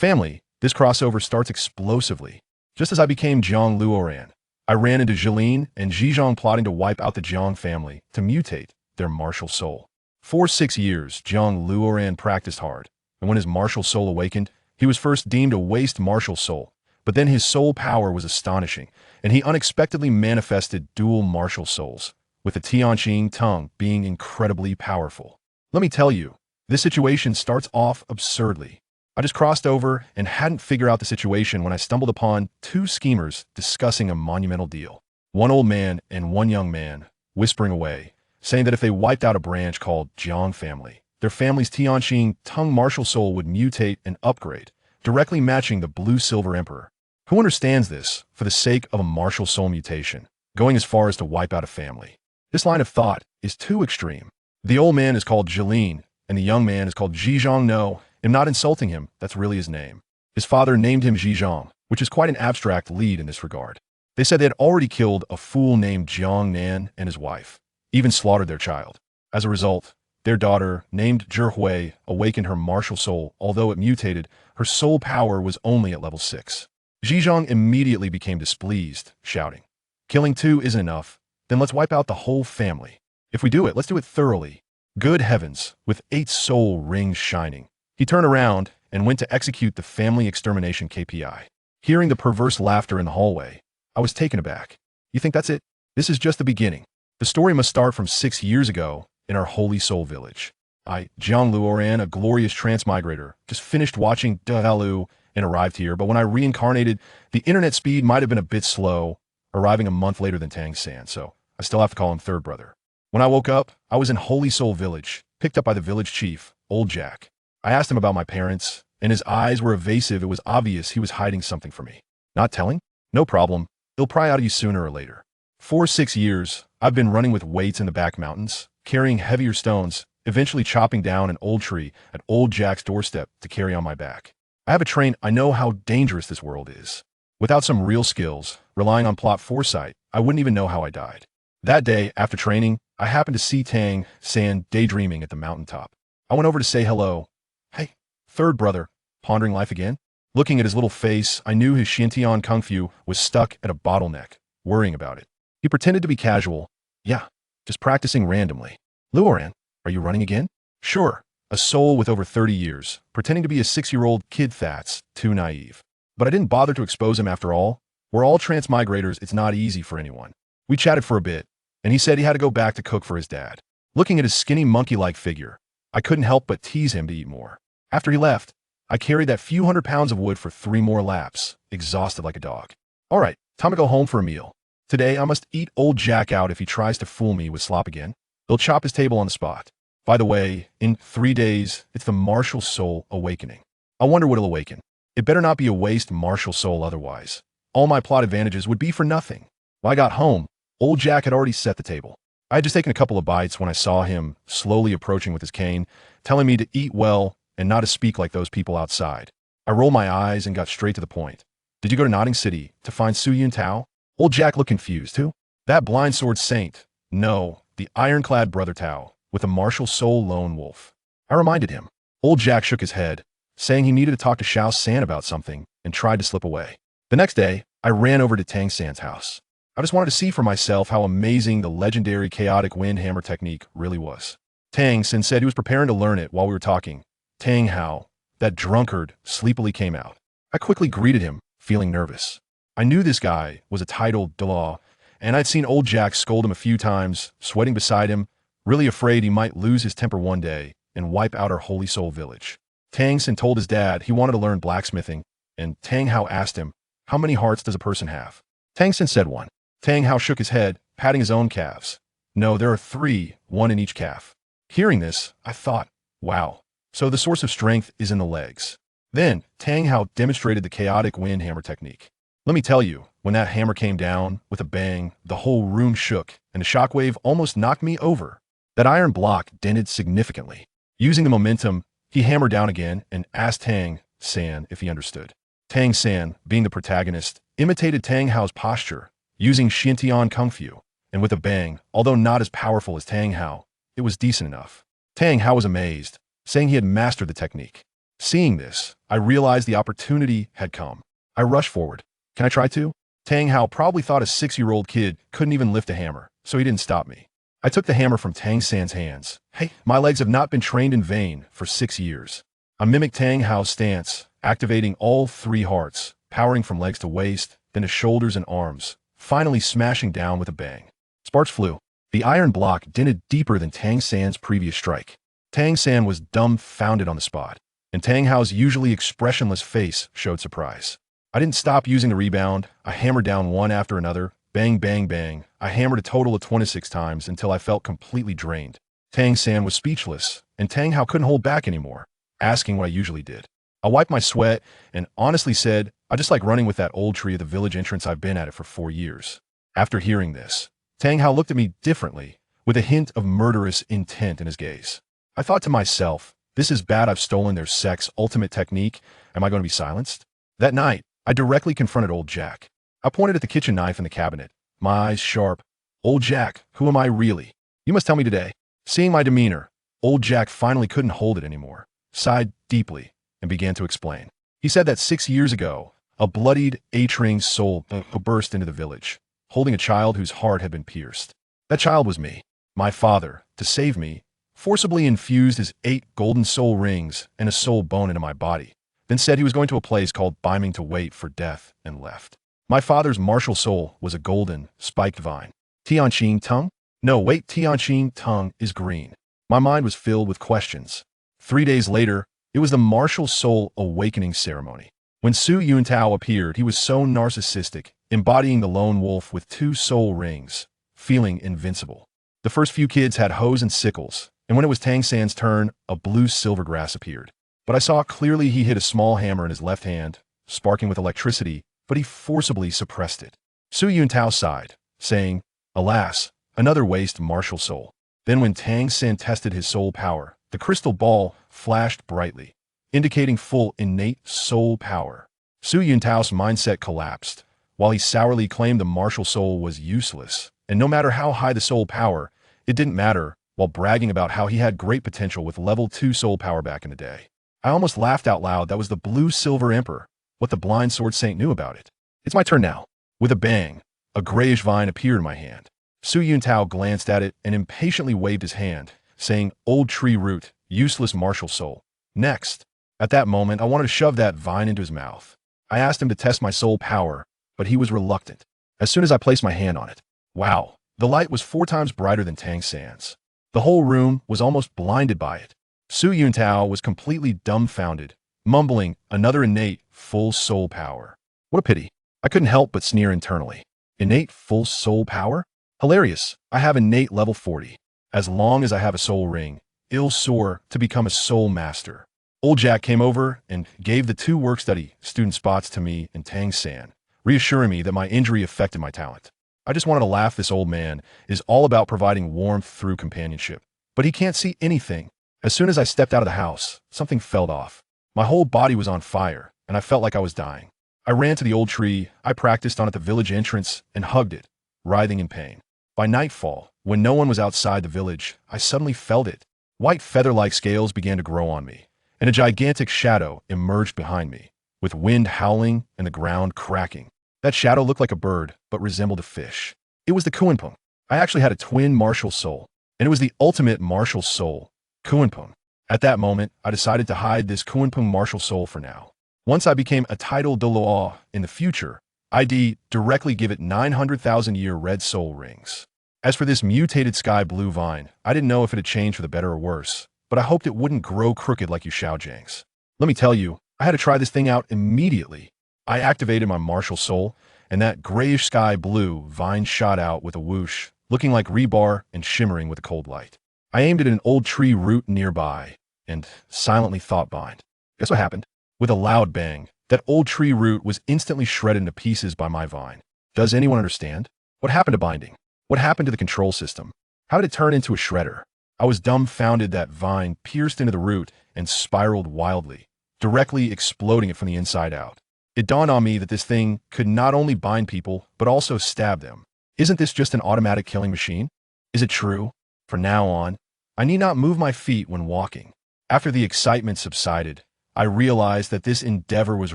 Family, this crossover starts explosively. Just as I became Zhang Luoran, I ran into Jilin and Zhizhong plotting to wipe out the Zhang family to mutate their martial soul. For 6 years, Zhang Luoran practiced hard, and when his martial soul awakened, he was first deemed a waste martial soul, but then his soul power was astonishing, and he unexpectedly manifested dual martial souls, with the Tianqing tongue being incredibly powerful. Let me tell you, this situation starts off absurdly. I just crossed over and hadn't figured out the situation when I stumbled upon two schemers discussing a monumental deal. One old man and one young man, whispering away, saying that if they wiped out a branch called Jiang family, their family's Tianqing tongue martial soul would mutate and upgrade, directly matching the blue-silver emperor. Who understands this for the sake of a martial soul mutation, going as far as to wipe out a family? This line of thought is too extreme. The old man is called Jilin, and the young man is called Zhizhong. No, I'm not insulting him, that's really his name. His father named him Zhizhong, which is quite an abstract lead in this regard. They said they had already killed a fool named Jiang Nan and his wife, even slaughtered their child. As a result, their daughter, named Zhihui, awakened her martial soul. Although it mutated, her soul power was only at level 6. Zhizhong immediately became displeased, shouting, "Killing two isn't enough, then let's wipe out the whole family. If we do it, let's do it thoroughly." Good heavens, with 8 soul rings shining, he turned around and went to execute the family extermination KPI. Hearing the perverse laughter in the hallway, I was taken aback. You think that's it? This is just the beginning. The story must start from 6 years ago in our Holy Soul Village. I, Zhang Luoran, a glorious transmigrator, just finished watching Dalu and arrived here, but when I reincarnated, the internet speed might have been a bit slow, arriving a month later than Tang San, so I still have to call him third brother. When I woke up, I was in Holy Soul Village, picked up by the village chief, Old Jack. I asked him about my parents, and his eyes were evasive. It was obvious he was hiding something from me. Not telling? No problem. He'll pry out of you sooner or later. For 6 years, I've been running with weights in the back mountains, carrying heavier stones, eventually chopping down an old tree at Old Jack's doorstep to carry on my back. I have a train. I know how dangerous this world is. Without some real skills, relying on plot foresight, I wouldn't even know how I died. That day, after training, I happened to see Tang San daydreaming at the mountaintop. I went over to say hello. "Hey, third brother," pondering life again. Looking at his little face, I knew his Xiantian Kung Fu was stuck at a bottleneck, worrying about it. He pretended to be casual. "Yeah, just practicing randomly." "Luoran, are you running again?" "Sure." A soul with over 30 years, pretending to be a 6-year-old kid. That's too naive. But I didn't bother to expose him after all. We're all transmigrators, it's not easy for anyone. We chatted for a bit, and he said he had to go back to cook for his dad. Looking at his skinny monkey-like figure, I couldn't help but tease him to eat more. After he left, I carried that few hundred pounds of wood for 3 more laps, exhausted like a dog. All right, time to go home for a meal. Today I must eat Old Jack out if he tries to fool me with slop again. He'll chop his table on the spot. By the way, in 3 days, it's the martial soul awakening. I wonder what it'll awaken. It better not be a waste martial soul otherwise. All my plot advantages would be for nothing. When I got home, Old Jack had already set the table. I had just taken a couple of bites when I saw him slowly approaching with his cane, telling me to eat well and not to speak like those people outside. I rolled my eyes and got straight to the point. "Did you go to Notting City to find Su Yun Tao?" Old Jack looked confused. "Who?" "That blind sword saint." "No, the ironclad brother Tao, with a martial soul lone wolf." I reminded him. Old Jack shook his head, saying he needed to talk to Xiao San about something, and tried to slip away. The next day, I ran over to Tang San's house. I just wanted to see for myself how amazing the legendary chaotic wind hammer technique really was. Tang San said he was preparing to learn it while we were talking. Tang Hao, that drunkard, sleepily came out. I quickly greeted him, feeling nervous. I knew this guy was a titled Delaw, and I'd seen Old Jack scold him a few times, sweating beside him, really afraid he might lose his temper one day and wipe out our Holy Soul Village. Tang San told his dad he wanted to learn blacksmithing, and Tang Hao asked him, "How many hearts does a person have?" Tang San said 1. Tang Hao shook his head, patting his own calves. "No, there are 3, 1 in each calf." Hearing this, I thought, wow, so the source of strength is in the legs. Then, Tang Hao demonstrated the chaotic wind hammer technique. Let me tell you, when that hammer came down, with a bang, the whole room shook, and a shockwave almost knocked me over. That iron block dented significantly. Using the momentum, he hammered down again and asked Tang San if he understood. Tang San, being the protagonist, imitated Tang Hao's posture, using Xiantian Kung Fu, and with a bang, although not as powerful as Tang Hao, it was decent enough. Tang Hao was amazed, saying he had mastered the technique. Seeing this, I realized the opportunity had come. I rushed forward. Can I try to? Tang Hao probably thought a 6-year-old kid couldn't even lift a hammer, so he didn't stop me. I took the hammer from Tang San's hands. Hey, my legs have not been trained in vain for 6 years. I mimicked Tang Hao's stance, activating all 3 hearts, powering from legs to waist, then to shoulders and arms, finally smashing down with a bang. Sparks flew. The iron block dented deeper than Tang San's previous strike. Tang San was dumbfounded on the spot, and Tang Hao's usually expressionless face showed surprise. I didn't stop using the rebound. I hammered down one after another. Bang, bang, bang. I hammered a total of 26 times until I felt completely drained. Tang San was speechless, and Tang Hao couldn't hold back anymore, asking what I usually did. I wiped my sweat and honestly said, I just like running with that old tree at the village entrance. I've been at it for 4 years. After hearing this, Tang Hao looked at me differently, with a hint of murderous intent in his gaze. I thought to myself, this is bad. I've stolen their sex ultimate technique. Am I going to be silenced? That night, I directly confronted old Jack. I pointed at the kitchen knife in the cabinet, my eyes sharp. Old Jack, who am I really? You must tell me today. Seeing my demeanor, old Jack finally couldn't hold it anymore, sighed deeply, and began to explain. He said that 6 years ago, a bloodied, A-train soul burst into the village, holding a child whose heart had been pierced. That child was me. My father, to save me, forcibly infused his 8 golden soul rings and a soul bone into my body, then said he was going to a place called Biming to wait for death, and left. My father's martial soul was a golden, spiked vine. Tianqing tongue? No, wait, Tianqing tongue is green. My mind was filled with questions. 3 days later, it was the martial soul awakening ceremony. When Su Yuntao appeared, he was so narcissistic, embodying the lone wolf with 2 soul rings, feeling invincible. The first few kids had hoes and sickles, and when it was Tang San's turn, a blue silver grass appeared. But I saw clearly he hid a small hammer in his left hand, sparking with electricity, but he forcibly suppressed it. Su Yuntao sighed, saying, alas, another waste martial soul. Then when Tang San tested his soul power, the crystal ball flashed brightly, indicating full innate soul power. Su Yuntao's mindset collapsed, while he sourly claimed the martial soul was useless, and no matter how high the soul power, it didn't matter, while bragging about how he had great potential with level 2 soul power back in the day. I almost laughed out loud. That was the blue silver emperor. What the blind sword saint knew about it. It's my turn now. With a bang, a grayish vine appeared in my hand. Su Yuntao glanced at it and impatiently waved his hand, saying, old tree root, useless martial soul. Next. At that moment, I wanted to shove that vine into his mouth. I asked him to test my soul power, but he was reluctant. As soon as I placed my hand on it, wow, the light was 4 times brighter than Tang San's. The whole room was almost blinded by it. Su Yuntao was completely dumbfounded, mumbling another innate, full soul power. What a pity. I couldn't help but sneer internally. Innate full soul power? Hilarious. I have innate level 40. As long as I have a soul ring, it'll soar to become a soul master. Old Jack came over and gave the 2 work-study student spots to me and Tang San, reassuring me that my injury affected my talent. I just wanted to laugh. This old man is all about providing warmth through companionship, but he can't see anything. As soon as I stepped out of the house, something fell off. My whole body was on fire, and I felt like I was dying. I ran to the old tree I practiced on at the village entrance and hugged it, writhing in pain. By nightfall, when no one was outside the village, I suddenly felt it. White feather-like scales began to grow on me, and a gigantic shadow emerged behind me, with wind howling and the ground cracking. That shadow looked like a bird, but resembled a fish. It was the Kunpeng. I actually had a twin martial soul, and it was the ultimate martial soul, Kunpeng. At that moment, I decided to hide this Kunpeng martial soul for now. Once I became a title de law in the future, I'd directly give it 900,000-year red soul rings. As for this mutated sky blue vine, I didn't know if it had changed for the better or worse, but I hoped it wouldn't grow crooked like you Xiaojiangs. Let me tell you, I had to try this thing out immediately. I activated my martial soul, and that grayish sky blue vine shot out with a whoosh, looking like rebar and shimmering with a cold light. I aimed it at an old tree root nearby, and silently thought bind. Guess what happened? With a loud bang, that old tree root was instantly shredded into pieces by my vine. Does anyone understand? What happened to binding? What happened to the control system? How did it turn into a shredder? I was dumbfounded. That vine pierced into the root and spiraled wildly, directly exploding it from the inside out. It dawned on me that this thing could not only bind people, but also stab them. Isn't this just an automatic killing machine? Is it true? From now on, I need not move my feet when walking. After the excitement subsided, I realized that this endeavor was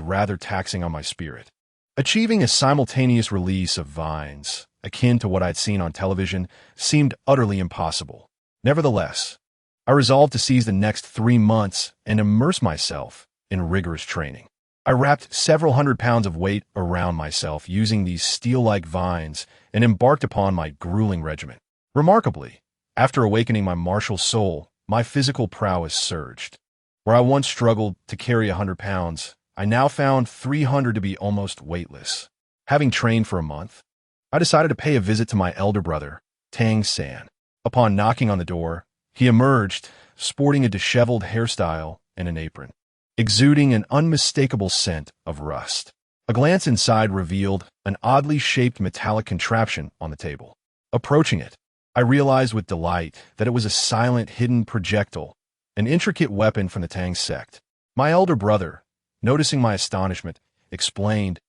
rather taxing on my spirit. Achieving a simultaneous release of vines, akin to what I'd seen on television, seemed utterly impossible. Nevertheless, I resolved to seize the next 3 months and immerse myself in rigorous training. I wrapped several hundred pounds of weight around myself using these steel-like vines and embarked upon my grueling regimen. Remarkably, after awakening my martial soul, my physical prowess surged. Where I once struggled to carry 100 pounds, I now found 300 to be almost weightless. Having trained for a month, I decided to pay a visit to my elder brother, Tang San. Upon knocking on the door, he emerged, sporting a disheveled hairstyle and an apron, exuding an unmistakable scent of rust. A glance inside revealed an oddly shaped metallic contraption on the table. Approaching it, I realized with delight that it was a silent, hidden projectile, an intricate weapon from the Tang sect. My elder brother, noticing my astonishment, explained,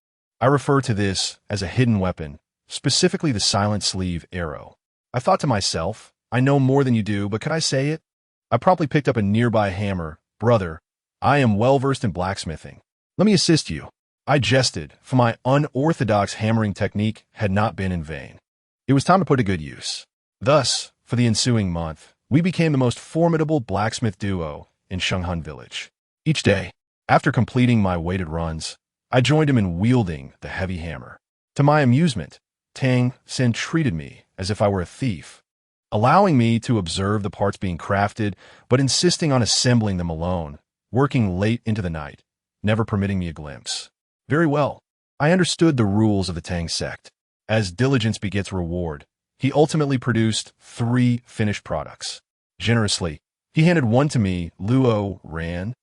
"I refer to this as a hidden weapon, specifically the silent sleeve arrow." I thought to myself, I know more than you do, but could I say it? I promptly picked up a nearby hammer. "Brother, I am well-versed in blacksmithing. Let me assist you." I jested, for my unorthodox hammering technique had not been in vain. It was time to put to good use. Thus, for the ensuing month, we became the most formidable blacksmith duo in Shenghun village. Each day, after completing my weighted runs, I joined him in wielding the heavy hammer. To my amusement, Tang San treated me as if I were a thief, allowing me to observe the parts being crafted, but insisting on assembling them alone, working late into the night, never permitting me a glimpse. Very well, I understood the rules of the Tang sect. As diligence begets reward, he ultimately produced 3 finished products. Generously, he handed one to me. "Luo Ran,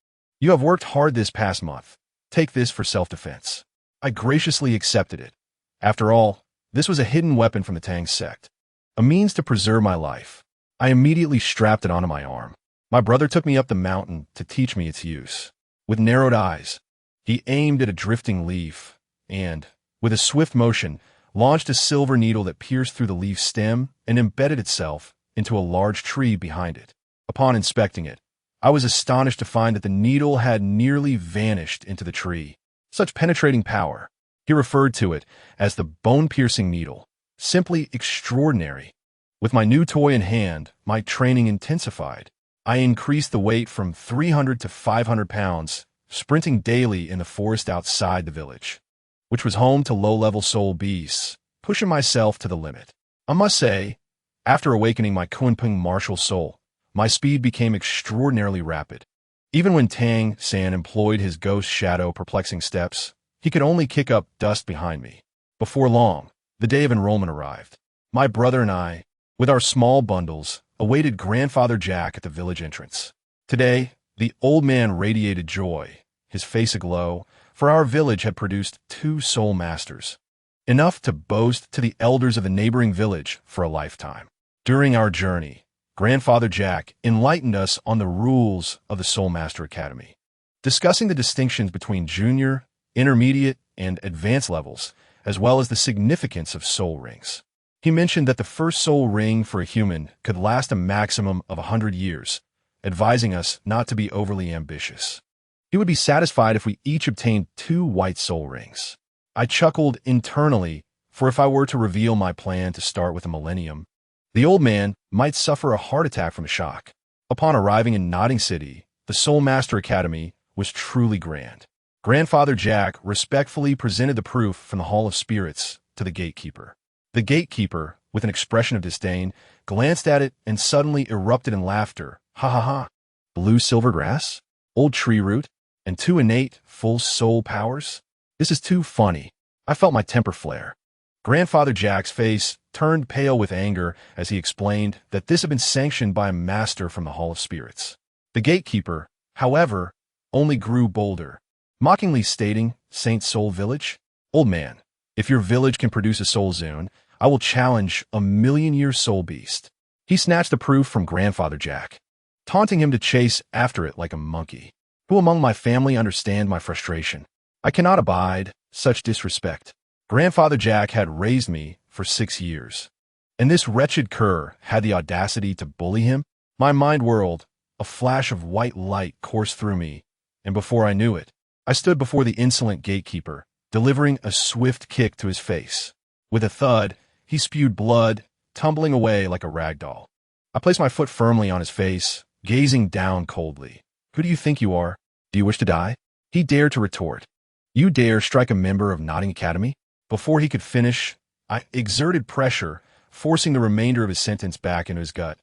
you have worked hard this past month. Take this for self-defense." I graciously accepted it. After all, this was a hidden weapon from the Tang sect, a means to preserve my life. I immediately strapped it onto my arm. My brother took me up the mountain to teach me its use. With narrowed eyes, he aimed at a drifting leaf and, with a swift motion, launched a silver needle that pierced through the leaf's stem and embedded itself into a large tree behind it. Upon inspecting it, I was astonished to find that the needle had nearly vanished into the tree. Such penetrating power. He referred to it as the bone-piercing needle. Simply extraordinary. With my new toy in hand, my training intensified. I increased the weight from 300 to 500 pounds, sprinting daily in the forest outside the village, which was home to low-level soul beasts, pushing myself to the limit. I must say, after awakening my Kunpeng martial soul, my speed became extraordinarily rapid. Even when Tang San employed his ghost shadow perplexing steps, he could only kick up dust behind me. Before long, the day of enrollment arrived. My brother and I, with our small bundles, awaited Grandfather Jack at the village entrance. Today, the old man radiated joy, his face aglow, for our village had produced 2 soul masters, enough to boast to the elders of the neighboring village for a lifetime. During our journey, Grandfather Jack enlightened us on the rules of the Soul Master Academy, discussing the distinctions between junior, intermediate, and advanced levels, as well as the significance of soul rings. He mentioned that the first soul ring for a human could last a maximum of 100 years, advising us not to be overly ambitious. He would be satisfied if we each obtained 2 white soul rings. I chuckled internally, for if I were to reveal my plan to start with a millennium, the old man might suffer a heart attack from the shock. Upon arriving in Nodding City, the Soul Master Academy was truly grand. Grandfather Jack respectfully presented the proof from the Hall of Spirits to the gatekeeper. The gatekeeper, with an expression of disdain, glanced at it and suddenly erupted in laughter. "Ha ha ha! Blue silver grass? Old tree root? And 2 innate, full soul powers? This is too funny." I felt my temper flare. Grandfather Jack's face turned pale with anger as he explained that this had been sanctioned by a master from the Hall of Spirits. The gatekeeper, however, only grew bolder, mockingly stating, "Saint Soul Village? Old man, if your village can produce a soul zune, I will challenge a 1,000,000-year soul beast." He snatched the proof from Grandfather Jack, taunting him to chase after it like a monkey. Who among my family understand my frustration? I cannot abide such disrespect. Grandfather Jack had raised me for 6 years, and this wretched cur had the audacity to bully him? My mind whirled, a flash of white light coursed through me, and before I knew it, I stood before the insolent gatekeeper, delivering a swift kick to his face. With a thud, he spewed blood, tumbling away like a rag doll. I placed my foot firmly on his face, gazing down coldly. "Who do you think you are? Do you wish to die?" He dared to retort. "You dare strike a member of Notting Academy?" Before he could finish, I exerted pressure, forcing the remainder of his sentence back into his gut.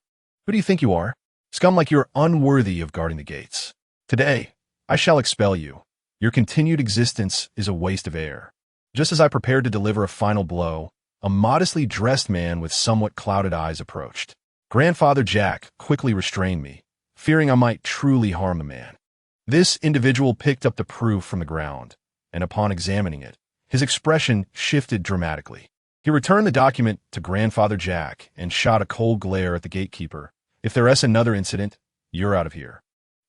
"Who do you think you are? Scum like you are unworthy of guarding the gates. Today, I shall expel you. Your continued existence is a waste of air." Just as I prepared to deliver a final blow, a modestly dressed man with somewhat clouded eyes approached. Grandfather Jack quickly restrained me, fearing I might truly harm the man. This individual picked up the proof from the ground, and upon examining it, his expression shifted dramatically. He returned the document to Grandfather Jack and shot a cold glare at the gatekeeper. "If there is another incident, you're out of here."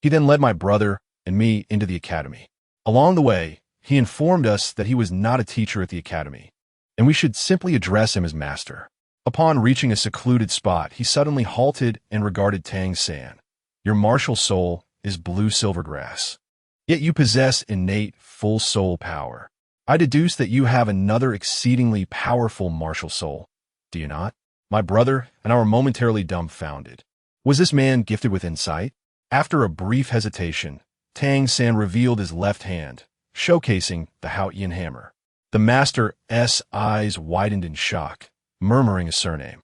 He then led my brother and me into the academy. Along the way, he informed us that he was not a teacher at the academy, and we should simply address him as master. Upon reaching a secluded spot, he suddenly halted and regarded Tang San. "Your martial soul is blue silvergrass. Yet you possess innate full soul power. I deduce that you have another exceedingly powerful martial soul, do you not?" My brother and I were momentarily dumbfounded. Was this man gifted with insight? After a brief hesitation, Tang San revealed his left hand, showcasing the Haotian hammer. The master's eyes widened in shock, murmuring a surname.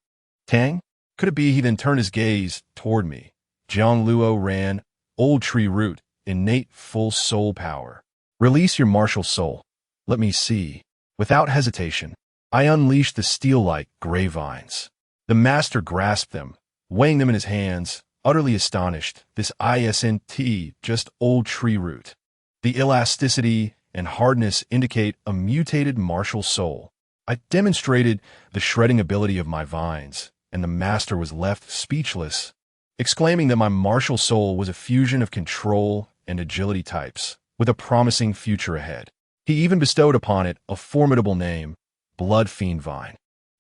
"Tang? Could it be?" He then turned his gaze toward me. "Jiang Luo Ran, old tree root, innate full soul power. Release your martial soul. Let me see." Without hesitation, I unleashed the steel-like gray vines. The master grasped them, weighing them in his hands, utterly astonished. "This isn't just old tree root. The elasticity and hardness indicate a mutated martial soul." I demonstrated the shredding ability of my vines, and the master was left speechless, exclaiming that my martial soul was a fusion of control and agility types, with a promising future ahead. He even bestowed upon it a formidable name, Blood Fiend Vine.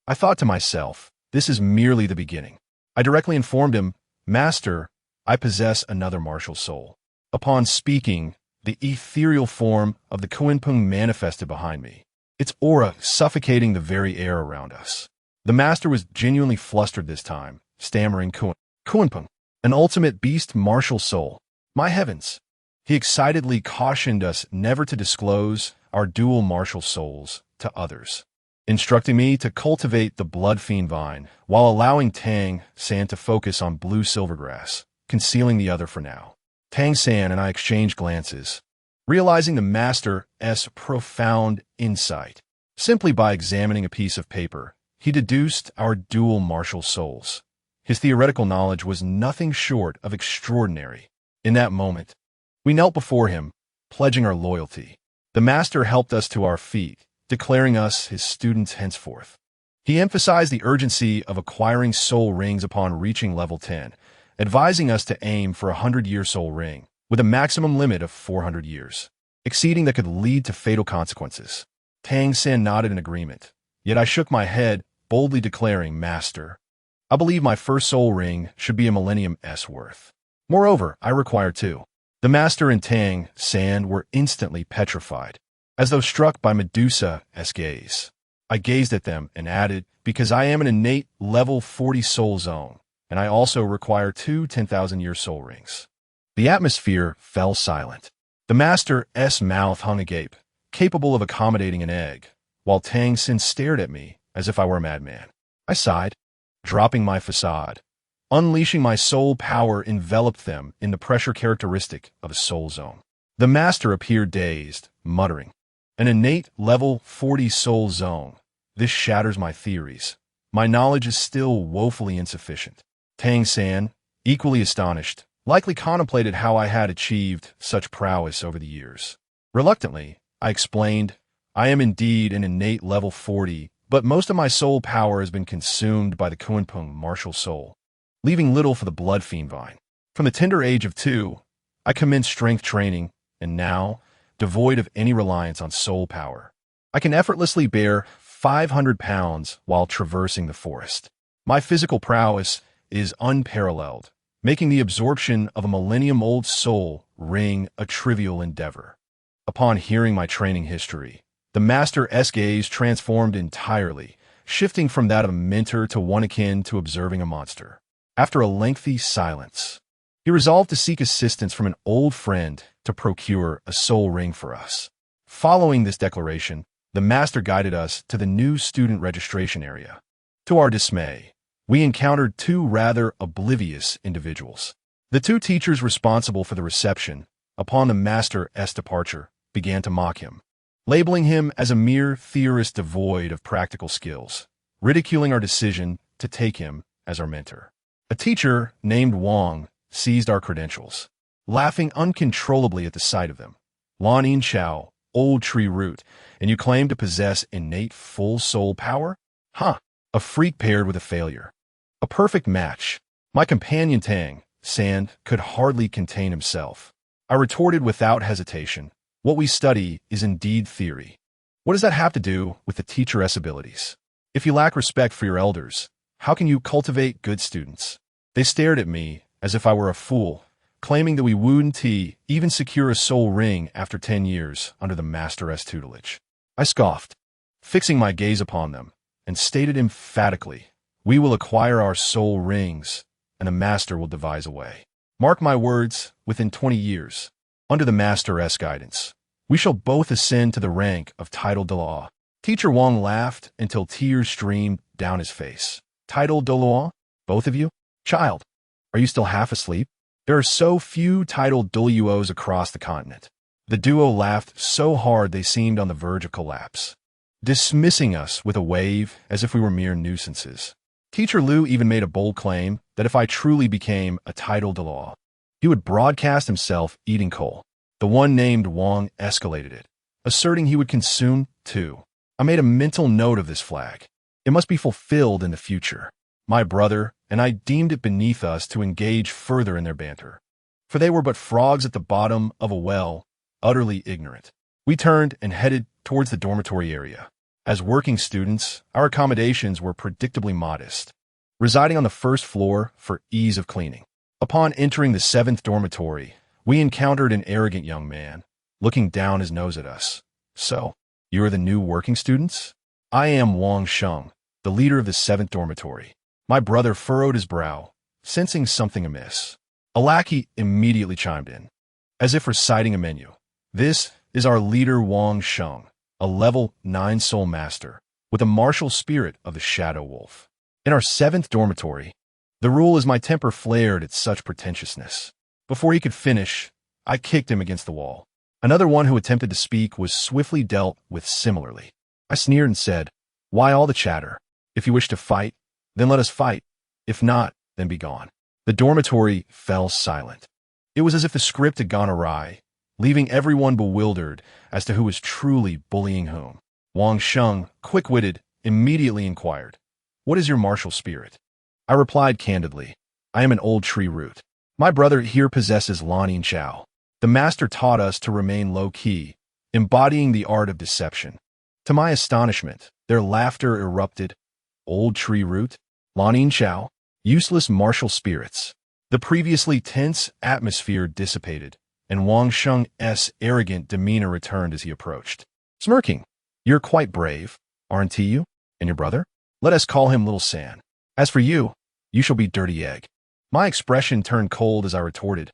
I thought to myself, this is merely the beginning. I directly informed him, "Master, I possess another martial soul." Upon speaking, the ethereal form of the Kunpeng manifested behind me, its aura suffocating the very air around us. The master was genuinely flustered this time, stammering, Kunpeng, an ultimate beast martial soul. My heavens! He excitedly cautioned us never to disclose our dual martial souls to others, instructing me to cultivate the Blood Fiend Vine while allowing Tang San to focus on blue silvergrass, concealing the other for now. Tang San and I exchanged glances, realizing the master's profound insight. Simply by examining a piece of paper, he deduced our dual martial souls. His theoretical knowledge was nothing short of extraordinary. In that moment, we knelt before him, pledging our loyalty. The master helped us to our feet, declaring us his students henceforth. He emphasized the urgency of acquiring soul rings upon reaching level 10, advising us to aim for a 100-year soul ring, with a maximum limit of 400 years. Exceeding that could lead to fatal consequences. Tang San nodded in agreement, yet I shook my head, boldly declaring, "Master, I believe my first soul ring should be a millennium's worth. Moreover, I require two." The master and Tang San were instantly petrified, as though struck by Medusa's gaze. I gazed at them and added, "Because I am an innate level 40 soul zone, and I also require two 10,000-year soul rings." The atmosphere fell silent. The master's mouth hung agape, capable of accommodating an egg, while Tang San stared at me as if I were a madman. I sighed, dropping my facade. Unleashing my soul power enveloped them in the pressure characteristic of a soul zone. The master appeared dazed, muttering, "An innate level 40 soul zone. This shatters my theories. My knowledge is still woefully insufficient." Tang San, equally astonished, likely contemplated how I had achieved such prowess over the years. Reluctantly, I explained, "I am indeed an innate level 40, but most of my soul power has been consumed by the Kunpeng martial soul, leaving little for the Blood Fiend Vine. From the tender age of 2, I commenced strength training, and now, devoid of any reliance on soul power, I can effortlessly bear 500 pounds while traversing the forest. My physical prowess is unparalleled, making the absorption of a millennium-old soul ring a trivial endeavor. Upon hearing my training history, the master's gaze transformed entirely, shifting from that of a mentor to one akin to observing a monster. After a lengthy silence, he resolved to seek assistance from an old friend to procure a soul ring for us. Following this declaration, the master guided us to the new student registration area. To our dismay, we encountered two rather oblivious individuals. The two teachers responsible for the reception, upon the master's departure, began to mock him, labeling him as a mere theorist devoid of practical skills, ridiculing our decision to take him as our mentor. A teacher named Wang seized our credentials, laughing uncontrollably at the sight of them. Lanin Chao, old tree root, and you claim to possess innate full soul power? Huh, a freak paired with a failure. A perfect match. My companion Tang, Sand, could hardly contain himself. I retorted without hesitation, what we study is indeed theory. What does that have to do with the teacher's abilities? If you lack respect for your elders, how can you cultivate good students? They stared at me as if I were a fool, claiming that we wouldn't even secure a soul ring after 10 years under the master's tutelage. I scoffed, fixing my gaze upon them, and stated emphatically, we will acquire our soul rings, and the master will devise a way. Mark my words, within 20 years, under the master's guidance, we shall both ascend to the rank of title de law. Teacher Wang laughed until tears streamed down his face. Title de law? Both of you? Child, are you still half asleep? There are so few title WOs across the continent. The duo laughed so hard they seemed on the verge of collapse, dismissing us with a wave as if we were mere nuisances. Teacher Liu even made a bold claim that if I truly became a title de law, he would broadcast himself eating coal. The one named Wang escalated it, asserting he would consume too. I made a mental note of this flag. It must be fulfilled in the future. My brother and I deemed it beneath us to engage further in their banter, for they were but frogs at the bottom of a well, utterly ignorant. We turned and headed towards the dormitory area. As working students, our accommodations were predictably modest, residing on the first floor for ease of cleaning. Upon entering the 7th dormitory, we encountered an arrogant young man, looking down his nose at us. So, you are the new working students? I am Wang Sheng, the leader of the 7th dormitory. My brother furrowed his brow, sensing something amiss. A lackey immediately chimed in, as if reciting a menu. This is our leader Wang Sheng, a level 9 soul master, with a martial spirit of the shadow wolf. In our 7th dormitory, the rule is my temper flared at such pretentiousness. Before he could finish, I kicked him against the wall. Another one who attempted to speak was swiftly dealt with similarly. I sneered and said, why all the chatter? If you wish to fight, then let us fight. If not, then be gone. The dormitory fell silent. It was as if the script had gone awry, leaving everyone bewildered as to who was truly bullying whom. Wang Sheng, quick-witted, immediately inquired, what is your martial spirit? I replied candidly, I am an old tree root. My brother here possesses Lanin Chao. The master taught us to remain low-key, embodying the art of deception. To my astonishment, their laughter erupted. Old tree root, Lanin Chao, useless martial spirits. The previously tense atmosphere dissipated, and Wang Sheng's arrogant demeanor returned as he approached. Smirking, you're quite brave, aren't you? And your brother? Let us call him Little San. As for you, you shall be Dirty Egg. My expression turned cold as I retorted,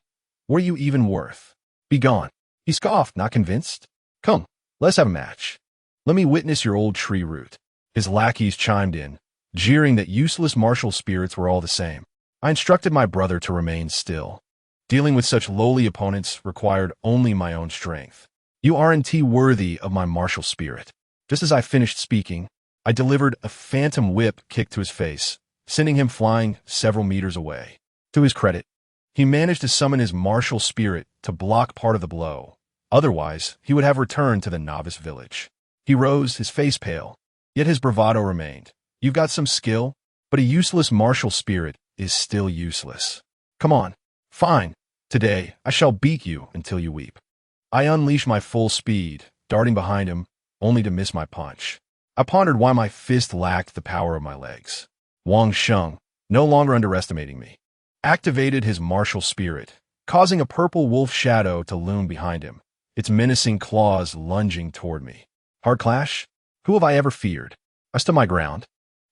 what are you even worth? Be gone. He scoffed, not convinced. Come, let's have a match. Let me witness your old tree root. His lackeys chimed in, jeering that useless martial spirits were all the same. I instructed my brother to remain still. Dealing with such lowly opponents required only my own strength. You aren't worthy of my martial spirit. Just as I finished speaking, I delivered a phantom whip kick to his face, sending him flying several meters away. To his credit, he managed to summon his martial spirit to block part of the blow. Otherwise, he would have returned to the novice village. He rose, his face pale, yet his bravado remained. You've got some skill, but a useless martial spirit is still useless. Come on. Fine. Today, I shall beat you until you weep. I unleashed my full speed, darting behind him, only to miss my punch. I pondered why my fist lacked the power of my legs. Wang Sheng, no longer underestimating me. activated his martial spirit, causing a purple wolf shadow to loom behind him, its menacing claws lunging toward me. Hard clash? Who have I ever feared? I stood my ground,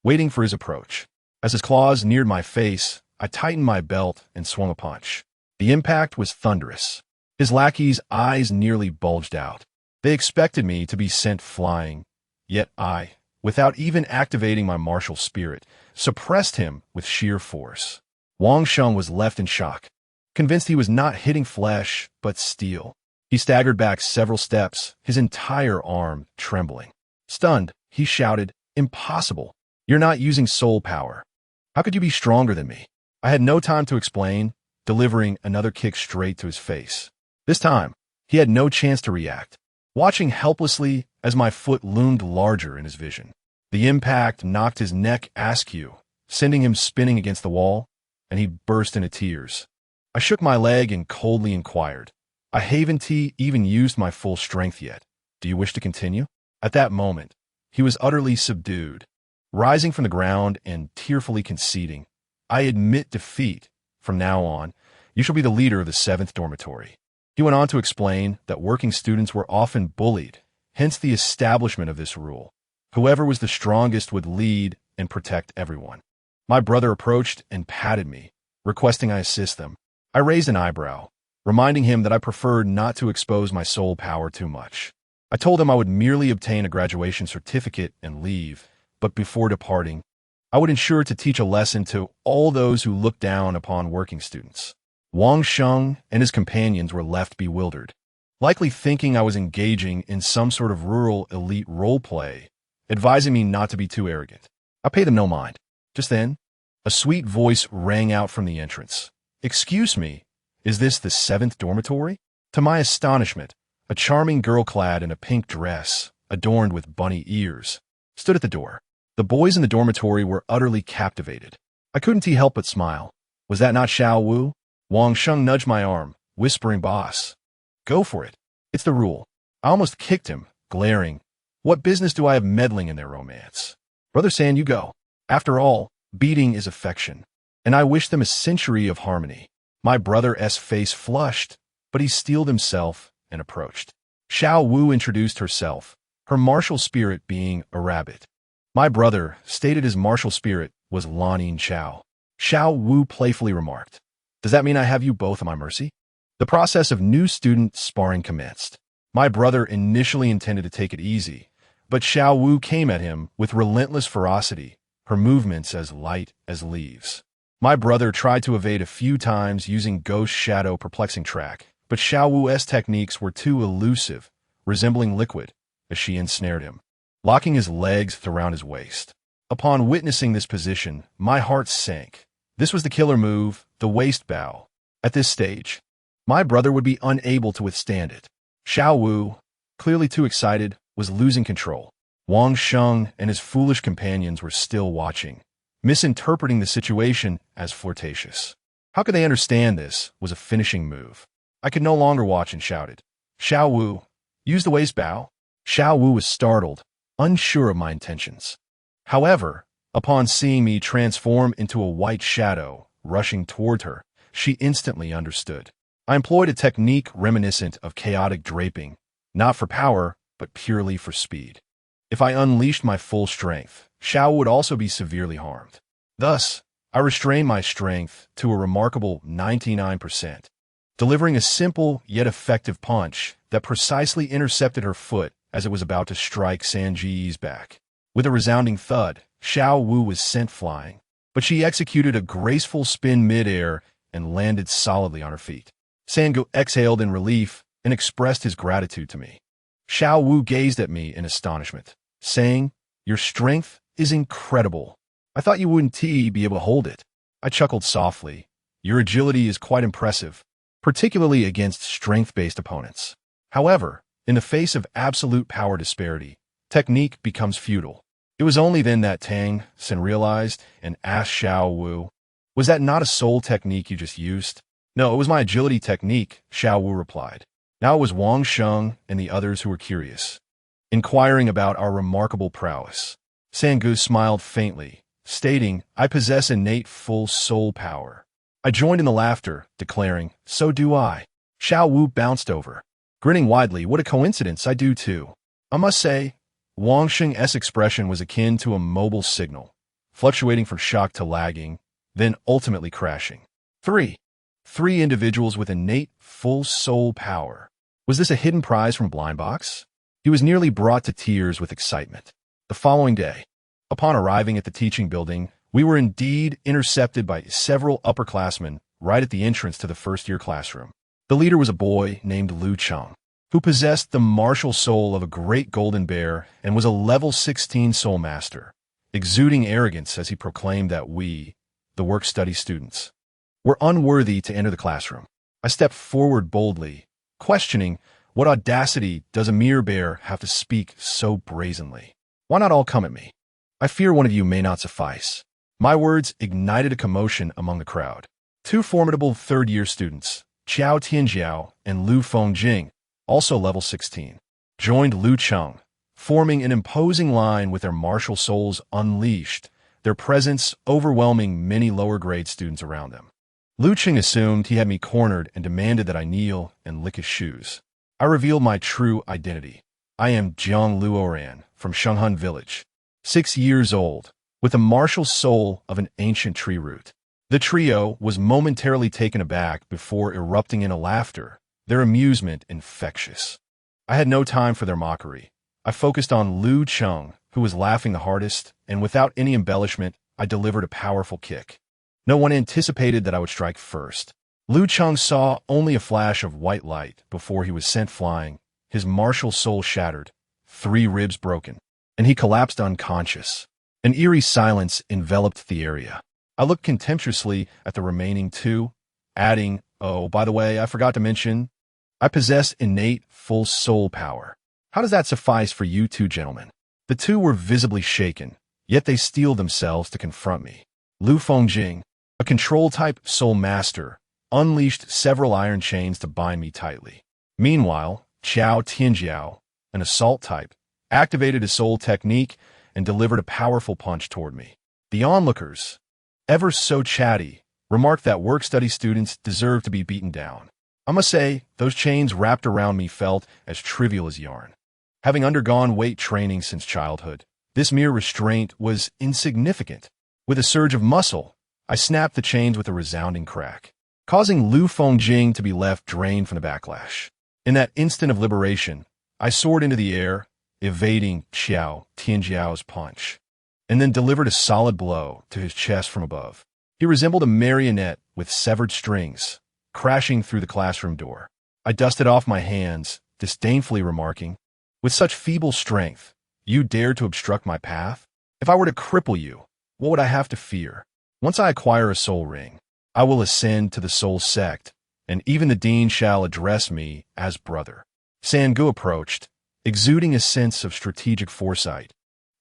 waiting for his approach. As his claws neared my face, I tightened my belt and swung a punch. The impact was thunderous. His lackey's eyes nearly bulged out. They expected me to be sent flying, yet I, without even activating my martial spirit, suppressed him with sheer force. Wang Sheng was left in shock, convinced he was not hitting flesh, but steel. He staggered back several steps, his entire arm trembling. Stunned, he shouted, "Impossible! You're not using soul power. How could you be stronger than me?" I had no time to explain, delivering another kick straight to his face. This time, he had no chance to react, watching helplessly as my foot loomed larger in his vision. The impact knocked his neck askew, sending him spinning against the wall, and he burst into tears. I shook my leg and coldly inquired, "I haven't even used my full strength yet. Do you wish to continue?" At that moment, he was utterly subdued, rising from the ground and tearfully conceding, "I admit defeat. From now on, you shall be the leader of the 7th dormitory." He went on to explain that working students were often bullied, hence the establishment of this rule. Whoever was the strongest would lead and protect everyone. My brother approached and patted me, requesting I assist them. I raised an eyebrow, reminding him that I preferred not to expose my soul power too much. I told him I would merely obtain a graduation certificate and leave, but before departing, I would ensure to teach a lesson to all those who look down upon working students. Wang Sheng and his companions were left bewildered, likely thinking I was engaging in some sort of rural elite role play, advising me not to be too arrogant. I paid them no mind. Just then, a sweet voice rang out from the entrance. "Excuse me, is this the 7th dormitory?" To my astonishment, a charming girl clad in a pink dress, adorned with bunny ears, stood at the door. The boys in the dormitory were utterly captivated. I couldn't help but smile. Was that not Xiao Wu? Wang Sheng nudged my arm, whispering, "Boss, go for it. It's the rule." I almost kicked him, glaring. What business do I have meddling in their romance? "Brother San, you go. After all, beating is affection, and I wish them a century of harmony." My brother's face flushed, but he steeled himself and approached. Xiao Wu introduced herself, her martial spirit being a rabbit. My brother stated his martial spirit was Lanin Chao. Xiao Wu playfully remarked, "Does that mean I have you both at my mercy?" The process of new student sparring commenced. My brother initially intended to take it easy, but Xiao Wu came at him with relentless ferocity, her movements as light as leaves. My brother tried to evade a few times using Ghost Shadow Perplexing Track, but Xiao Wu's techniques were too elusive, resembling liquid, as she ensnared him, locking his legs around his waist. Upon witnessing this position, my heart sank. This was the killer move, the waist bow. At this stage, my brother would be unable to withstand it. Xiao Wu, clearly too excited, was losing control. Wang Sheng and his foolish companions were still watching, misinterpreting the situation as flirtatious. How could they understand this was a finishing move? I could no longer watch and shouted, "Xiao Wu, use the waist bow." Xiao Wu was startled, unsure of my intentions. However, upon seeing me transform into a white shadow rushing toward her, she instantly understood. I employed a technique reminiscent of chaotic draping, not for power, but purely for speed. If I unleashed my full strength, Xiao would also be severely harmed. Thus, I restrained my strength to a remarkable 99%, delivering a simple yet effective punch that precisely intercepted her foot as it was about to strike Sanji's back. With a resounding thud, Xiao Wu was sent flying, but she executed a graceful spin mid-air and landed solidly on her feet. Sangu exhaled in relief and expressed his gratitude to me. Xiao Wu gazed at me in astonishment, saying, "Your strength is incredible. I thought you wouldn't be able to hold it." I chuckled softly. "Your agility is quite impressive, particularly against strength-based opponents. However, in the face of absolute power disparity, technique becomes futile." It was only then that Tang Sen realized and asked Xiao Wu, "Was that not a soul technique you just used?" "No, it was my agility technique," Xiao Wu replied. Now it was Wang Sheng and the others who were curious, inquiring about our remarkable prowess. Sangu smiled faintly, stating, "I possess innate full soul power. I joined in the laughter, declaring, "So do I." Xiao Wu bounced over, grinning widely. "What a coincidence, I do too." I must say, Wang Xing's expression was akin to a mobile signal, fluctuating from shock to lagging, then ultimately crashing. Three individuals with innate full soul power. Was this a hidden prize from Blind Box? He was nearly brought to tears with excitement. The following day, upon arriving at the teaching building, we were indeed intercepted by several upperclassmen right at the entrance to the first-year classroom. The leader was a boy named Lu Cheng, who possessed the martial soul of a great golden bear and was a level 16 soul master, exuding arrogance as he proclaimed that we, the work-study students, were unworthy to enter the classroom. I stepped forward boldly, questioning, what audacity does a mere bear have to speak so brazenly? Why not all come at me? I fear one of you may not suffice. My words ignited a commotion among the crowd. Two formidable third-year students, Qiao Tianjiao and Lu Fengjing, also level 16, joined Lu Cheng, forming an imposing line with their martial souls unleashed, their presence overwhelming many lower-grade students around them. Lu Cheng assumed he had me cornered and demanded that I kneel and lick his shoes. I revealed my true identity. I am Jiang Luoran from Shenghun Village, 6 years old, with the martial soul of an ancient tree root. The trio was momentarily taken aback before erupting into laughter, their amusement infectious. I had no time for their mockery. I focused on Lu Cheng, who was laughing the hardest, and without any embellishment, I delivered a powerful kick. No one anticipated that I would strike first. Lu Cheng saw only a flash of white light before he was sent flying, his martial soul shattered, 3 ribs broken, and he collapsed unconscious. An eerie silence enveloped the area. I looked contemptuously at the remaining 2, adding, "Oh, by the way, I forgot to mention, I possess innate full soul power. How does that suffice for you 2 gentlemen?" The 2 were visibly shaken, yet they steeled themselves to confront me. Lu Fengjing, a control-type soul master, unleashed several iron chains to bind me tightly. Meanwhile, Qiao Tianjiao, an assault type, activated his soul technique and delivered a powerful punch toward me. The onlookers, ever so chatty, remarked that work-study students deserve to be beaten down. I must say, those chains wrapped around me felt as trivial as yarn. Having undergone weight training since childhood, this mere restraint was insignificant. With a surge of muscle, I snapped the chains with a resounding crack, causing Lu Fengjing to be left drained from the backlash. In that instant of liberation, I soared into the air, evading Qiao Tianjiao's punch, and then delivered a solid blow to his chest from above. He resembled a marionette with severed strings, crashing through the classroom door. I dusted off my hands, disdainfully remarking, "With such feeble strength, you dare to obstruct my path? If I were to cripple you, what would I have to fear? Once I acquire a soul ring, I will ascend to the soul sect, and even the dean shall address me as brother." Sangu approached, exuding a sense of strategic foresight,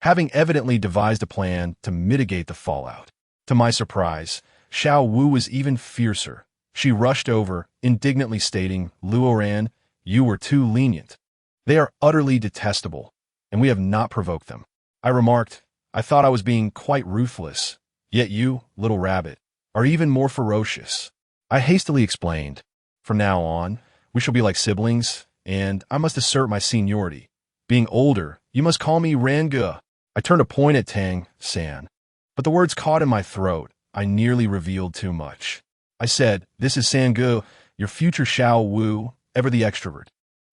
having evidently devised a plan to mitigate the fallout. To my surprise, Xiao Wu was even fiercer. She rushed over, indignantly stating, "Luoran, you were too lenient. They are utterly detestable, and we have not provoked them." I remarked, "I thought I was being quite ruthless, yet you, little rabbit, are even more ferocious." I hastily explained, "From now on, we shall be like siblings, and I must assert my seniority. Being older, you must call me Range." I turned a point at Tang San, but the words caught in my throat. I nearly revealed too much. I said, "This is Sangu, your future Xiao Wu, ever the extrovert,"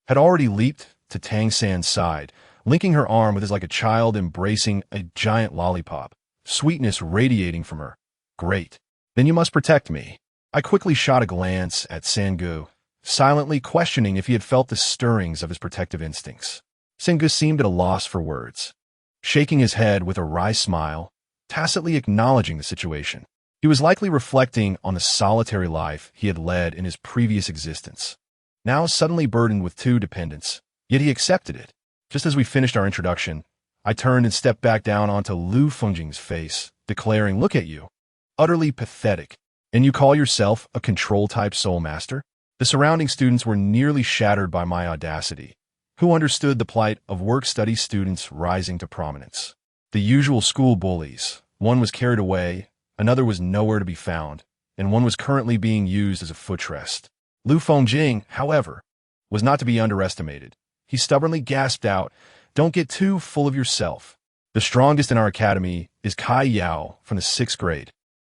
had already leaped to Tang San's side, linking her arm with his like a child embracing a giant lollipop, sweetness radiating from her. "Great. Then you must protect me." I quickly shot a glance at Sangu, silently questioning if he had felt the stirrings of his protective instincts. Sangu seemed at a loss for words, shaking his head with a wry smile, tacitly acknowledging the situation. He was likely reflecting on the solitary life he had led in his previous existence, now suddenly burdened with 2 dependents, yet he accepted it. Just as we finished our introduction, I turned and stepped back down onto Lu Fengjing's face, declaring, "Look at you. Utterly pathetic. And you call yourself a control-type soul master?" The surrounding students were nearly shattered by my audacity, who understood the plight of work-study students rising to prominence. The usual school bullies. One was carried away, another was nowhere to be found, and one was currently being used as a footrest. Lu Fengjing, however, was not to be underestimated. He stubbornly gasped out, "Don't get too full of yourself. The strongest in our academy is Kai Yao from the 6th grade.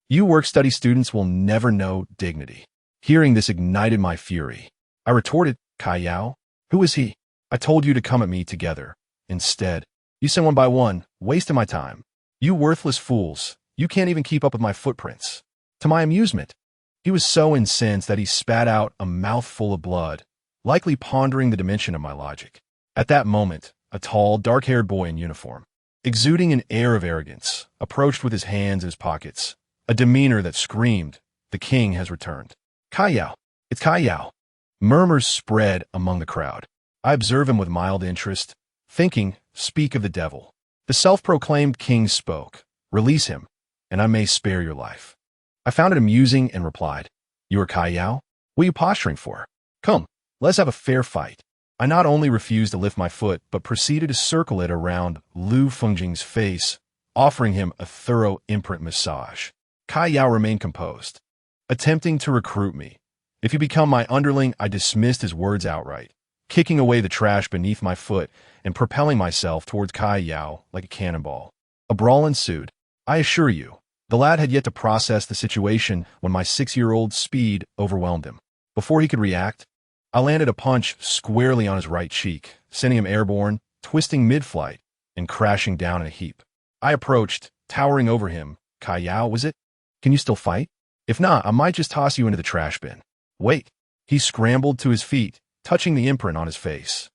You work-study students will never know dignity." Hearing this ignited my fury. I retorted, "Kai Yao? Who is he? I told you to come at me together. Instead, you sent one by one, wasting my time. You worthless fools, you can't even keep up with my footprints." To my amusement, he was so incensed that he spat out a mouthful of blood, likely pondering the dimension of my logic. At that moment, a tall, dark-haired boy in uniform, exuding an air of arrogance, approached with his hands in his pockets, a demeanor that screamed, "The king has returned." "Kai Yao, it's Kai Yao." Murmurs spread among the crowd. I observe him with mild interest, thinking, "Speak of the devil." The self-proclaimed king spoke, "Release him, and I may spare your life." I found it amusing and replied, "You are Kai Yao? What are you posturing for? Come, let's have a fair fight." I not only refused to lift my foot, but proceeded to circle it around Lu Fengjing's face, offering him a thorough imprint massage. Kai Yao remained composed, attempting to recruit me. If he become my underling, I dismissed his words outright, kicking away the trash beneath my foot and propelling myself towards Kai Yao like a cannonball. A brawl ensued. I assure you, the lad had yet to process the situation when my 6-year-old speed overwhelmed him. Before he could react, I landed a punch squarely on his right cheek, sending him airborne, twisting mid-flight, and crashing down in a heap. I approached, towering over him. "Kai Yao, was it? Can you still fight? If not, I might just toss you into the trash bin." "Wait." He scrambled to his feet, touching the imprint on his face,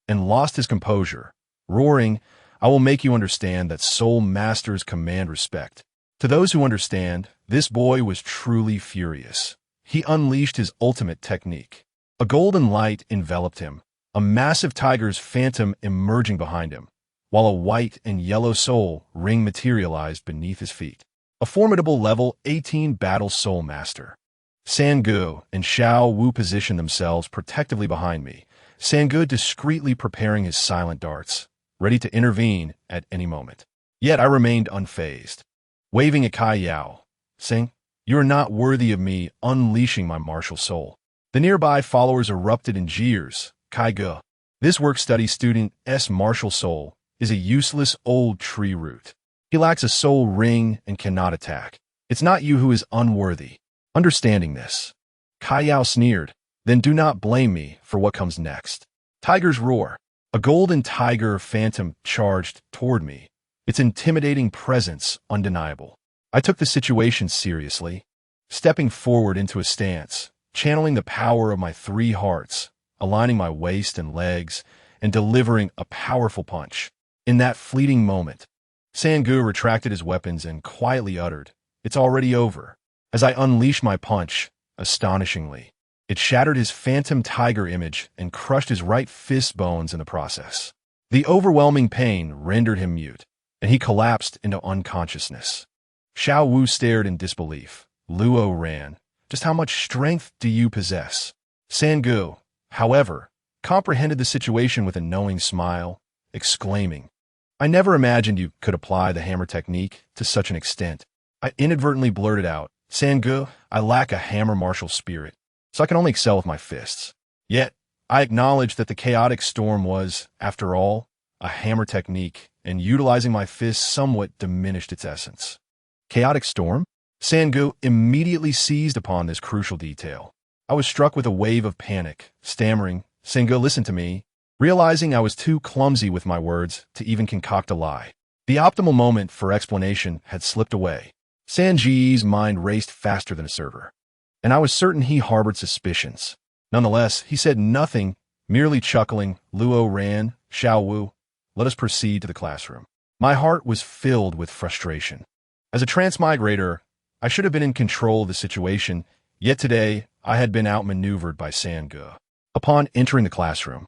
and lost his composure, roaring, "I will make you understand that soul masters command respect." To those who understand, this boy was truly furious. He unleashed his ultimate technique. A golden light enveloped him, a massive tiger's phantom emerging behind him, while a white and yellow soul ring materialized beneath his feet. A formidable level 18 battle soul master. Sangu and Xiao Wu positioned themselves protectively behind me, Sangu discreetly preparing his silent darts, ready to intervene at any moment. Yet I remained unfazed, waving at Kai Yao, saying, "You are not worthy of me unleashing my martial soul." The nearby followers erupted in jeers. "Kai Ge, this work-study student's martial soul is a useless old tree root. He lacks a soul ring and cannot attack. It's not you who is unworthy." Understanding this, Kai Yao sneered, "Then do not blame me for what comes next." Tiger's roar. A golden tiger phantom charged toward me, its intimidating presence undeniable. I took the situation seriously, stepping forward into a stance, channeling the power of my 3 hearts, aligning my waist and legs, and delivering a powerful punch. In that fleeting moment, Sangu retracted his weapons and quietly uttered, "It's already over." As I unleashed my punch, astonishingly, it shattered his phantom tiger image and crushed his right fist bones in the process. The overwhelming pain rendered him mute, and he collapsed into unconsciousness. Xiao Wu stared in disbelief. Luo ran. "Just how much strength do you possess?" Sangu, however, comprehended the situation with a knowing smile, exclaiming, "I never imagined you could apply the hammer technique to such an extent." I inadvertently blurted out, "Sangu, I lack a hammer martial spirit, so I can only excel with my fists." Yet, I acknowledged that the chaotic storm was, after all, a hammer technique, and utilizing my fists somewhat diminished its essence. Chaotic storm? Sangu immediately seized upon this crucial detail. I was struck with a wave of panic, stammering, "Sangu, listen to me," realizing I was too clumsy with my words to even concoct a lie. The optimal moment for explanation had slipped away. Sanji's mind raced faster than a server, and I was certain he harbored suspicions. Nonetheless, he said nothing, merely chuckling. Luo ran. "Xiao Wu, let us proceed to the classroom." My heart was filled with frustration. As a transmigrator, I should have been in control of the situation, yet today I had been outmaneuvered by Sangu. Upon entering the classroom,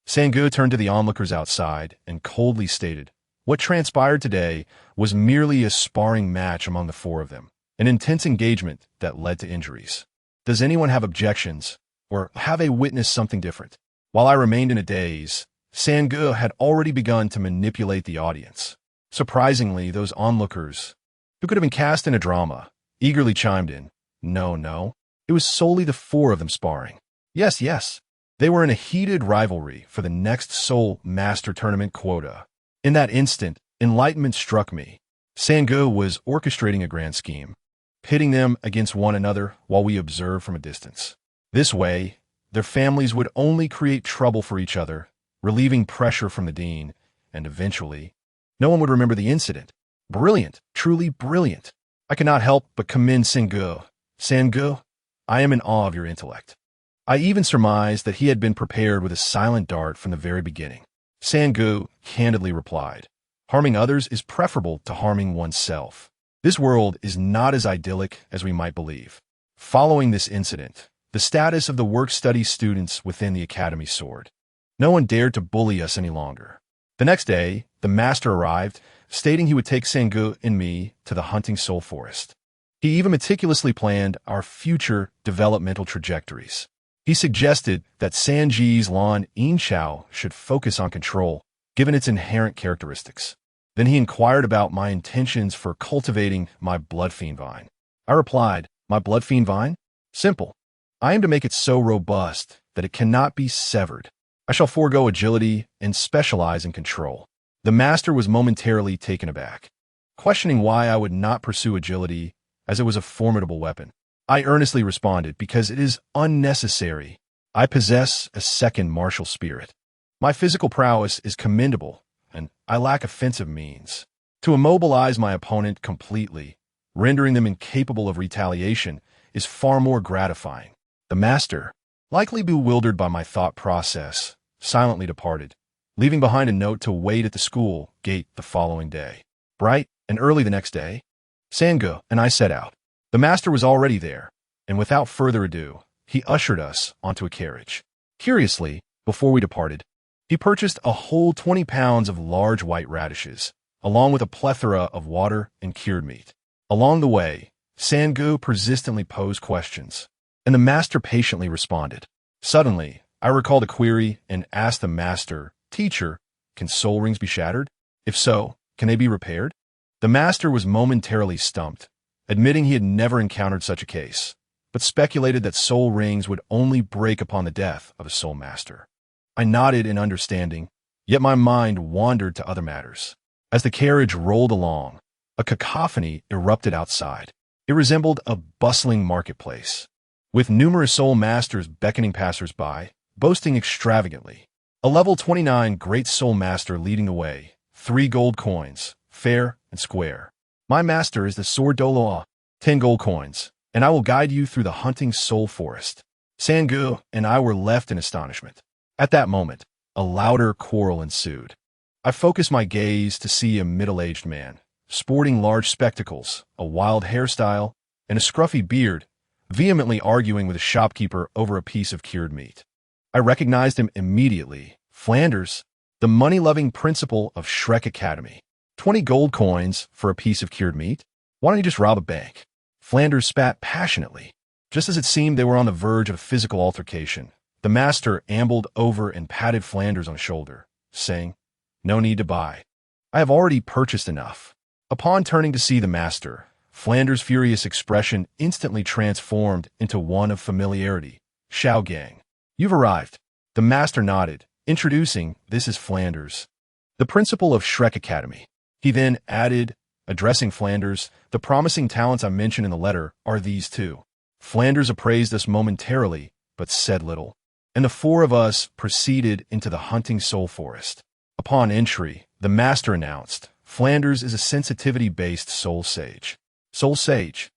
Sangu turned to the onlookers outside and coldly stated, "What transpired today was merely a sparring match among the 4 of them, an intense engagement that led to injuries. Does anyone have objections, or have they witnessed something different?" While I remained in a daze, Sangu had already begun to manipulate the audience. Surprisingly, those onlookers, who could have been cast in a drama, eagerly chimed in, No. It was solely the four of them sparring. Yes. They were in a heated rivalry for the next Soul Master Tournament quota. In that instant, enlightenment struck me. Sango was orchestrating a grand scheme, pitting them against one another while we observed from a distance. This way, their families would only create trouble for each other, relieving pressure from the dean, and eventually, no one would remember the incident. Brilliant, truly brilliant. I cannot help but commend Sango. Sango, I am in awe of your intellect. I even surmised that he had been prepared with a silent dart from the very beginning. Sango candidly replied, harming others is preferable to harming oneself. This world is not as idyllic as we might believe. Following this incident, the status of the work-study students within the academy soared. No one dared to bully us any longer. The next day, the master arrived, stating he would take Sango and me to the hunting soul forest. He even meticulously planned our future developmental trajectories. He suggested that Sanji's Lan Yinchao should focus on control, given its inherent characteristics. Then he inquired about my intentions for cultivating my blood fiend vine. I replied, my blood fiend vine? Simple. I aim to make it so robust that it cannot be severed. I shall forego agility and specialize in control. The master was momentarily taken aback, questioning why I would not pursue agility as it was a formidable weapon. I earnestly responded, because it is unnecessary. I possess a second martial spirit. My physical prowess is commendable, and I lack offensive means. To immobilize my opponent completely, rendering them incapable of retaliation, is far more gratifying. The master, likely bewildered by my thought process, silently departed, leaving behind a note to wait at the school gate the following day. Bright and early the next day, Sango and I set out. The master was already there, and without further ado, he ushered us onto a carriage. Curiously, before we departed, he purchased a whole 20 pounds of large white radishes, along with a plethora of water and cured meat. Along the way, Sango persistently posed questions, and the master patiently responded. Suddenly, I recalled a query and asked the master, Teacher, can soul rings be shattered? If so, can they be repaired? The master was momentarily stumped, admitting he had never encountered such a case, but speculated that soul rings would only break upon the death of a soul master. I nodded in understanding, yet my mind wandered to other matters. As the carriage rolled along, a cacophony erupted outside. It resembled a bustling marketplace, with numerous soul masters beckoning passers-by, boasting extravagantly. A level 29 great soul master leading the way, 3 gold coins, fair and square. My master is the Sword Doloa, 10 gold coins, and I will guide you through the hunting soul forest. Sango and I were left in astonishment. At that moment, a louder quarrel ensued. I focused my gaze to see a middle-aged man, sporting large spectacles, a wild hairstyle, and a scruffy beard, vehemently arguing with a shopkeeper over a piece of cured meat. I recognized him immediately. Flanders, the money-loving principal of Shrek Academy. 20 gold coins for a piece of cured meat? Why don't you just rob a bank? Flanders spat passionately. Just as it seemed they were on the verge of a physical altercation, the master ambled over and patted Flanders on the shoulder, saying, No need to buy. I have already purchased enough. Upon turning to see the master, Flanders' furious expression instantly transformed into one of familiarity. Shao Gang. You've arrived. The master nodded, introducing, this is Flanders, the principal of Shrek Academy. He then added, addressing Flanders, the promising talents I mentioned in the letter are these two. Flanders appraised us momentarily, but said little, and the four of us proceeded into the hunting soul forest. Upon entry, the master announced, Flanders is a sensitivity-based soul sage. Soul sage.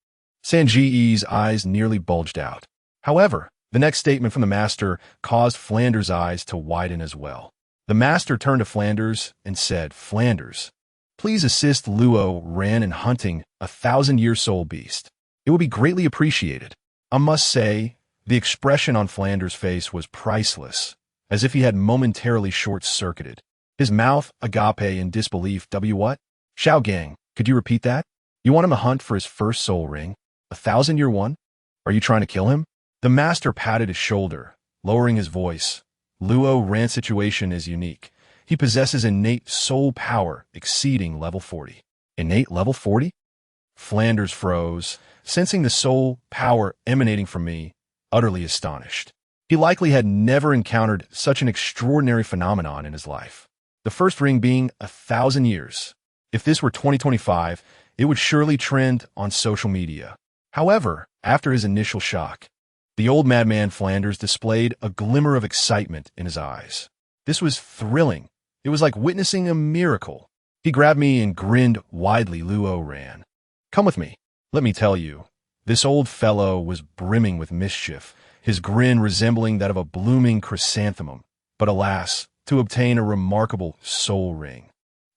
Sanji's eyes nearly bulged out. However, the next statement from the master caused Flanders' eyes to widen as well. The master turned to Flanders and said, Flanders, please assist Luo Ran in hunting a 1,000-year soul beast. It will be greatly appreciated. I must say, the expression on Flanders' face was priceless, as if he had momentarily short-circuited. His mouth agape in disbelief. What? Shao Gang, could you repeat that? You want him to hunt for his first soul ring? A 1,000-year one? Are you trying to kill him? The master patted his shoulder, lowering his voice. Luo Ran's situation is unique. He possesses innate soul power exceeding level 40. Innate level 40? Flanders froze, sensing the soul power emanating from me, utterly astonished. He likely had never encountered such an extraordinary phenomenon in his life. The first ring being 1,000 years. If this were 2025, it would surely trend on social media. However, after his initial shock, the old madman Flanders displayed a glimmer of excitement in his eyes. This was thrilling. It was like witnessing a miracle. He grabbed me and grinned widely. Luo ran. "Come with me. Let me tell you." This old fellow was brimming with mischief, his grin resembling that of a blooming chrysanthemum. But alas, to obtain a remarkable soul ring,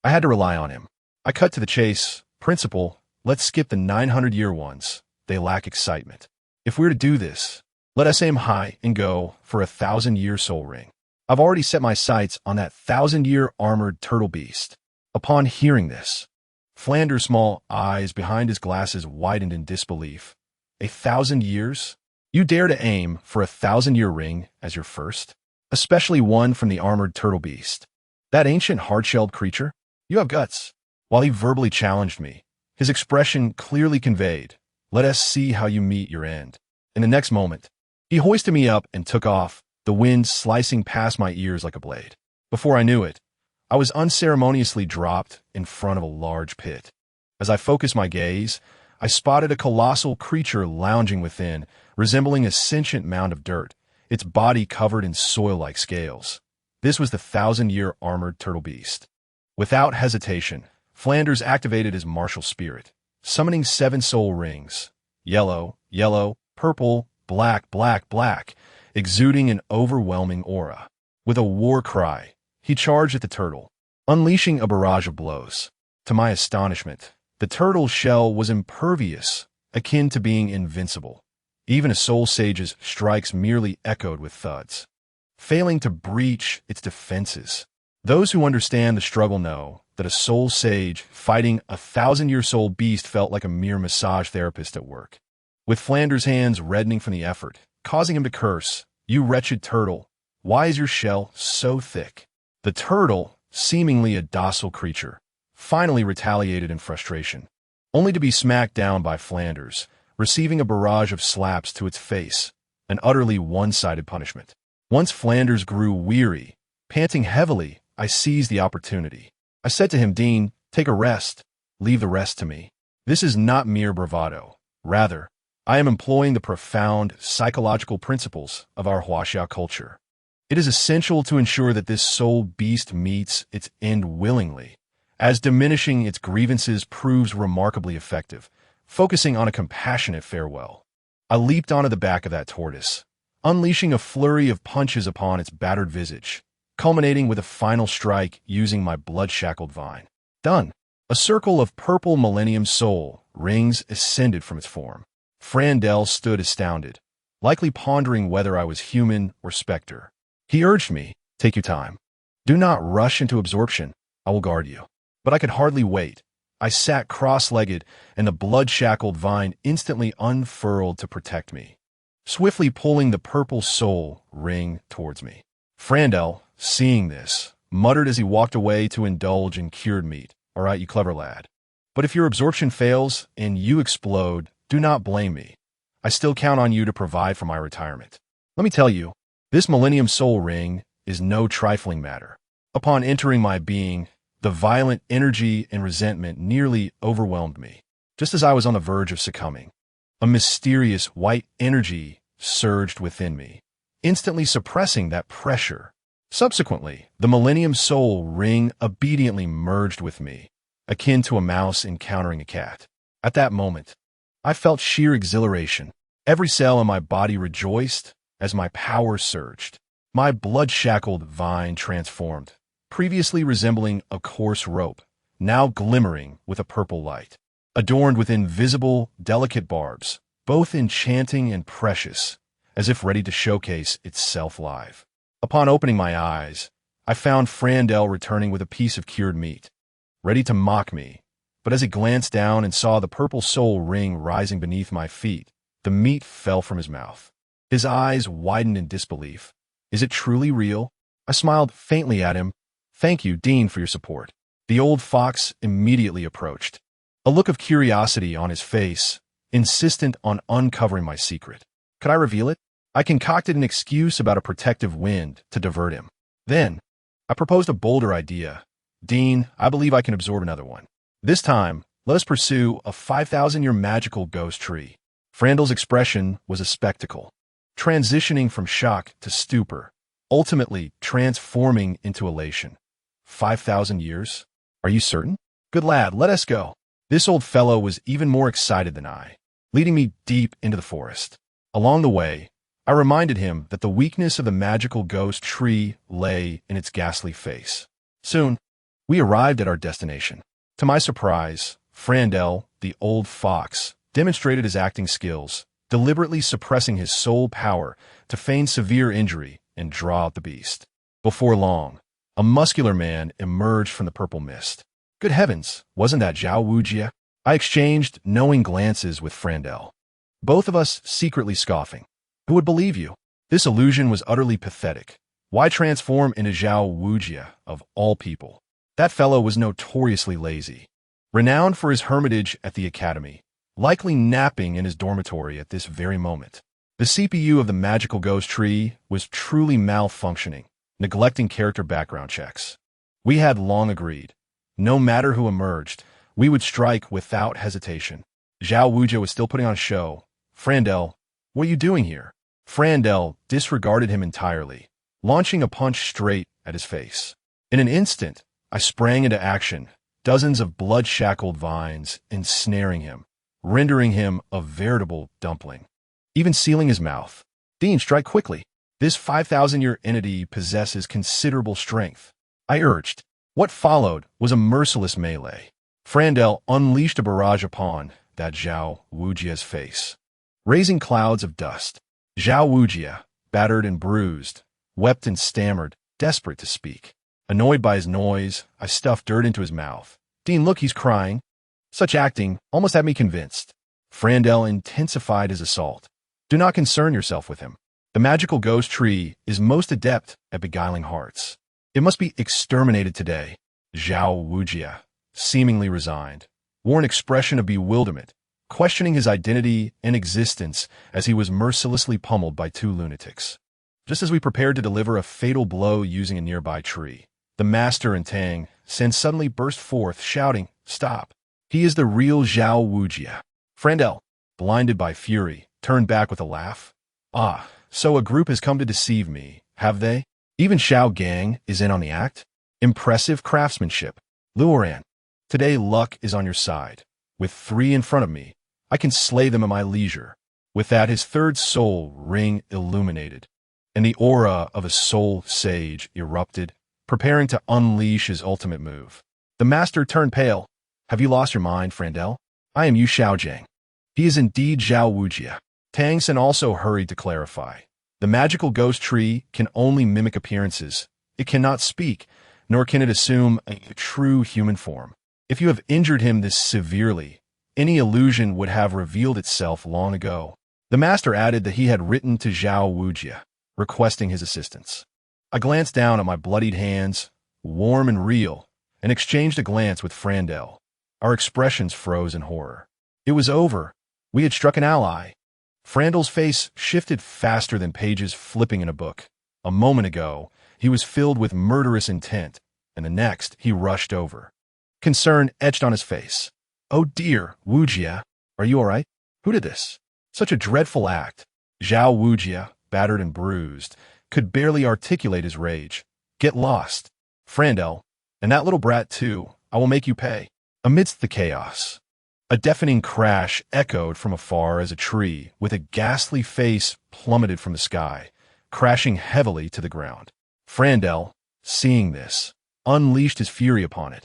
I had to rely on him. I cut to the chase. "Principal, let's skip the 900-year ones. They lack excitement. If we're to do this, let us aim high and go for a 1,000-year soul ring. I've already set my sights on that 1,000-year armored turtle beast." Upon hearing this, Flanders' small eyes behind his glasses widened in disbelief. 1,000 years? You dare to aim for a 1,000-year ring as your first? Especially one from the armored turtle beast. That ancient hard-shelled creature? You have guts. While he verbally challenged me, his expression clearly conveyed, "Let us see how you meet your end." In the next moment, he hoisted me up and took off, the wind slicing past my ears like a blade. Before I knew it, I was unceremoniously dropped in front of a large pit. As I focused my gaze, I spotted a colossal creature lounging within, resembling a sentient mound of dirt, its body covered in soil-like scales. This was the 1,000-year armored turtle beast. Without hesitation, Flanders activated his martial spirit, summoning 7 soul rings. Yellow, yellow, purple, black, black, black, exuding an overwhelming aura. With a war cry, he charged at the turtle, unleashing a barrage of blows. To my astonishment, the turtle's shell was impervious, akin to being invincible. Even a soul sage's strikes merely echoed with thuds, failing to breach its defenses. Those who understand the struggle know that a soul sage fighting a 1,000-year soul beast felt like a mere massage therapist at work. With Flanders' hands reddening from the effort, causing him to curse, "You wretched turtle, why is your shell so thick?" The turtle, seemingly a docile creature, finally retaliated in frustration, only to be smacked down by Flanders, receiving a barrage of slaps to its face, an utterly one-sided punishment. Once Flanders grew weary, panting heavily, I seized the opportunity. I said to him, "Dean, take a rest. Leave the rest to me." This is not mere bravado. Rather, I am employing the profound psychological principles of our Huaxia culture. It is essential to ensure that this soul beast meets its end willingly, as diminishing its grievances proves remarkably effective, focusing on a compassionate farewell. I leaped onto the back of that tortoise, unleashing a flurry of punches upon its battered visage, culminating with a final strike using my blood-shackled vine. Done. A circle of purple millennium soul rings ascended from its form. Frandel stood astounded, likely pondering whether I was human or specter. He urged me, "Take your time. Do not rush into absorption. I will guard you." But I could hardly wait. I sat cross-legged, and the blood-shackled vine instantly unfurled to protect me, swiftly pulling the purple soul ring towards me. Frandel, seeing this, muttered as he walked away to indulge in cured meat. "All right, you clever lad. But if your absorption fails and you explode, do not blame me. I still count on you to provide for my retirement. Let me tell you, this Millennium Soul Ring is no trifling matter." Upon entering my being, the violent energy and resentment nearly overwhelmed me, just as I was on the verge of succumbing. A mysterious white energy surged within me, instantly suppressing that pressure. Subsequently, the Millennium Soul Ring obediently merged with me, akin to a mouse encountering a cat. At that moment, I felt sheer exhilaration. Every cell in my body rejoiced as my power surged. My blood-shackled vine transformed, previously resembling a coarse rope, now glimmering with a purple light, adorned with invisible, delicate barbs, both enchanting and precious, as if ready to showcase itself live. Upon opening my eyes, I found Frandel returning with a piece of cured meat, ready to mock me. But as he glanced down and saw the purple soul ring rising beneath my feet, the meat fell from his mouth. His eyes widened in disbelief. "Is it truly real?" I smiled faintly at him. "Thank you, Dean, for your support." The old fox immediately approached, a look of curiosity on his face, insistent on uncovering my secret. Could I reveal it? I concocted an excuse about a protective wind to divert him. Then, I proposed a bolder idea. Dean, I believe I can absorb another one. This time, let us pursue a 5,000-year magical ghost tree. Frandel's expression was a spectacle, transitioning from shock to stupor, ultimately transforming into elation. 5,000 years? Are you certain? Good lad, let us go. This old fellow was even more excited than I, leading me deep into the forest. Along the way, I reminded him that the weakness of the magical ghost tree lay in its ghastly face. Soon, we arrived at our destination. To my surprise, Frandel, the old fox, demonstrated his acting skills, deliberately suppressing his soul power to feign severe injury and draw out the beast. Before long, a muscular man emerged from the purple mist. Good heavens, wasn't that Zhao Wujie? I exchanged knowing glances with Frandel, both of us secretly scoffing. Who would believe you? This illusion was utterly pathetic. Why transform into Zhao Wujie, of all people? That fellow was notoriously lazy, renowned for his hermitage at the academy, likely napping in his dormitory at this very moment. The CPU of the magical ghost tree was truly malfunctioning, neglecting character background checks. We had long agreed, no matter who emerged, we would strike without hesitation. Zhao Wujie was still putting on a show. Frandel, what are you doing here? Frandel disregarded him entirely, launching a punch straight at his face. In an instant, I sprang into action, dozens of blood-shackled vines ensnaring him, rendering him a veritable dumpling, even sealing his mouth. Dean, strike quickly. This 5,000-year entity possesses considerable strength, I urged. What followed was a merciless melee. Frandel unleashed a barrage upon that Zhao Wujie's face, raising clouds of dust. Zhao Wujie, battered and bruised, wept and stammered, desperate to speak. Annoyed by his noise, I stuffed dirt into his mouth. Dean, look, he's crying. Such acting almost had me convinced. Frandel intensified his assault. Do not concern yourself with him. The magical ghost tree is most adept at beguiling hearts. It must be exterminated today. Zhao Wujie, seemingly resigned, wore an expression of bewilderment, questioning his identity and existence as he was mercilessly pummeled by two lunatics. Just as we prepared to deliver a fatal blow using a nearby tree, the master and Tang Sen suddenly burst forth, shouting, "Stop! He is the real Zhao Wujie." Frandel, blinded by fury, turned back with a laugh. Ah, so a group has come to deceive me, have they? Even Xiao Gang is in on the act? Impressive craftsmanship. Luoran, today luck is on your side. With 3 in front of me, I can slay them at my leisure. With that, his third soul ring illuminated, and the aura of a soul sage erupted, preparing to unleash his ultimate move. The master turned pale. Have you lost your mind, Frandel? I am Yu Xiaojiang. He is indeed Zhao Wujie. Tang Sen also hurried to clarify. The magical ghost tree can only mimic appearances. It cannot speak, nor can it assume a true human form. If you have injured him this severely, any illusion would have revealed itself long ago. The master added that he had written to Zhao Wujie, requesting his assistance. I glanced down at my bloodied hands, warm and real, and exchanged a glance with Frandel. Our expressions froze in horror. It was over. We had struck an ally. Frandel's face shifted faster than pages flipping in a book. A moment ago, he was filled with murderous intent, and the next, he rushed over. Concern etched on his face. Oh dear, Wujie, are you all right? Who did this? Such a dreadful act. Zhao Wujie, battered and bruised, could barely articulate his rage. Get lost. Frandel, and that little brat too, I will make you pay. Amidst the chaos, a deafening crash echoed from afar as a tree with a ghastly face plummeted from the sky, crashing heavily to the ground. Frandel, seeing this, unleashed his fury upon it,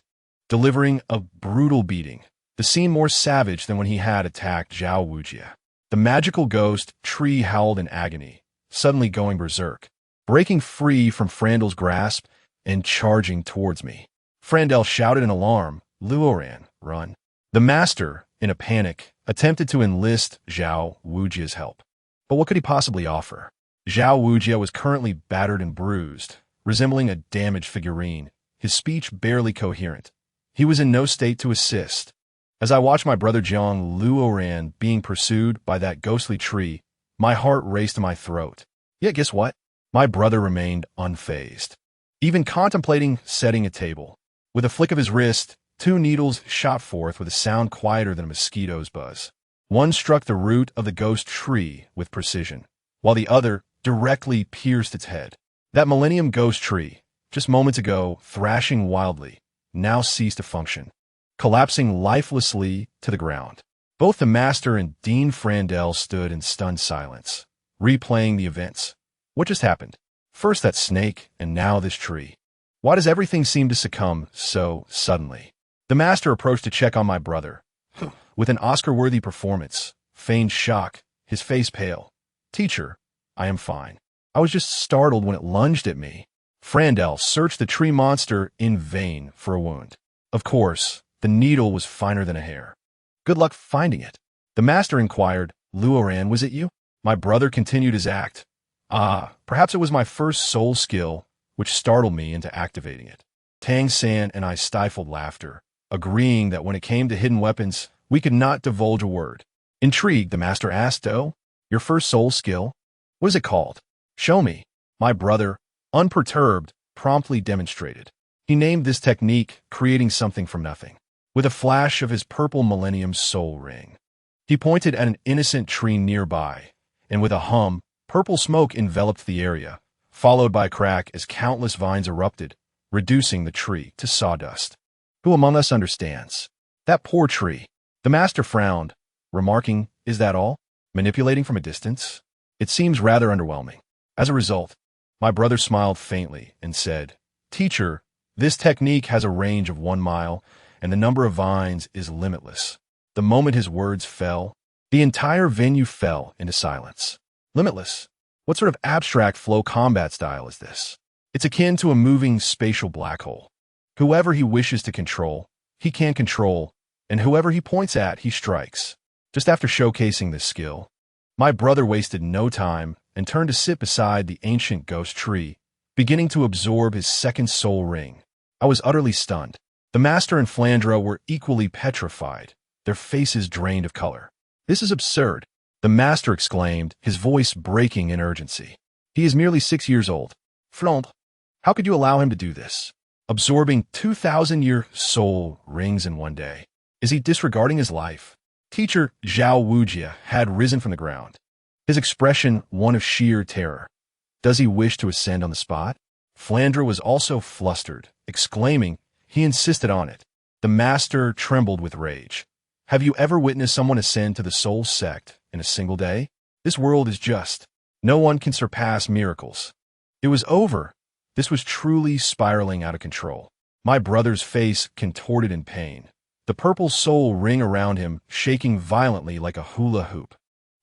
delivering a brutal beating, the scene more savage than when he had attacked Zhao Wujie. The magical ghost tree howled in agony, suddenly going berserk, breaking free from Frandel's grasp and charging towards me. Frandel shouted in alarm, Luoran, run. The master, in a panic, attempted to enlist Zhao Wujie's help. But what could he possibly offer? Zhao Wujie was currently battered and bruised, resembling a damaged figurine, his speech barely coherent. He was in no state to assist. As I watched my brother Jiang Luoran being pursued by that ghostly tree, my heart raced to my throat. Yet guess what? My brother remained unfazed, even contemplating setting a table. With a flick of his wrist, two needles shot forth with a sound quieter than a mosquito's buzz. One struck the root of the ghost tree with precision, while the other directly pierced its head. That millennium ghost tree, just moments ago thrashing wildly, now ceased to function, collapsing lifelessly to the ground. Both the master and Dean Frandel stood in stunned silence, replaying the events. What just happened? First that snake, and now this tree. Why does everything seem to succumb so suddenly? The master approached to check on my brother. With an Oscar-worthy performance, feigned shock, his face pale. Teacher, I am fine. I was just startled when it lunged at me. Frandel searched the tree monster in vain for a wound. Of course, the needle was finer than a hair. Good luck finding it. The master inquired, Luoran, was it you? My brother continued his act. Perhaps it was my first soul skill, which startled me into activating it. Tang San and I stifled laughter, agreeing that when it came to hidden weapons, we could not divulge a word. Intrigued, the master asked, "Oh, your first soul skill? What is it called? Show me." My brother, unperturbed, promptly demonstrated. He named this technique creating something from nothing. With a flash of his purple millennium soul ring, he pointed at an innocent tree nearby, and with a hum, purple smoke enveloped the area, followed by a crack as countless vines erupted, reducing the tree to sawdust. Who among us understands? That poor tree. The master frowned, remarking, "Is that all? Manipulating from a distance? It seems rather underwhelming." As a result, my brother smiled faintly and said, "Teacher, this technique has a range of 1 mile, and the number of vines is limitless." The moment his words fell, the entire venue fell into silence. Limitless? What sort of abstract flow combat style is this? It's akin to a moving spatial black hole. Whoever he wishes to control, he can control, and whoever he points at, he strikes. Just after showcasing this skill, my brother wasted no time and turned to sit beside the ancient ghost tree, beginning to absorb his second soul ring. I was utterly stunned. The master and Flandra were equally petrified, their faces drained of color. "This is absurd," the master exclaimed, his voice breaking in urgency. "He is merely 6 years old. Flandre, how could you allow him to do this? Absorbing 2,000-year soul rings in one day. Is he disregarding his life?" Teacher Zhao Wujia had risen from the ground, his expression one of sheer terror. "Does he wish to ascend on the spot?" Flandra was also flustered, exclaiming, "He insisted on it." The master trembled with rage. "Have you ever witnessed someone ascend to the soul sect in a single day? This world is just. No one can surpass miracles." It was over. This was truly spiraling out of control. My brother's face contorted in pain, the purple soul ring around him shaking violently like a hula hoop.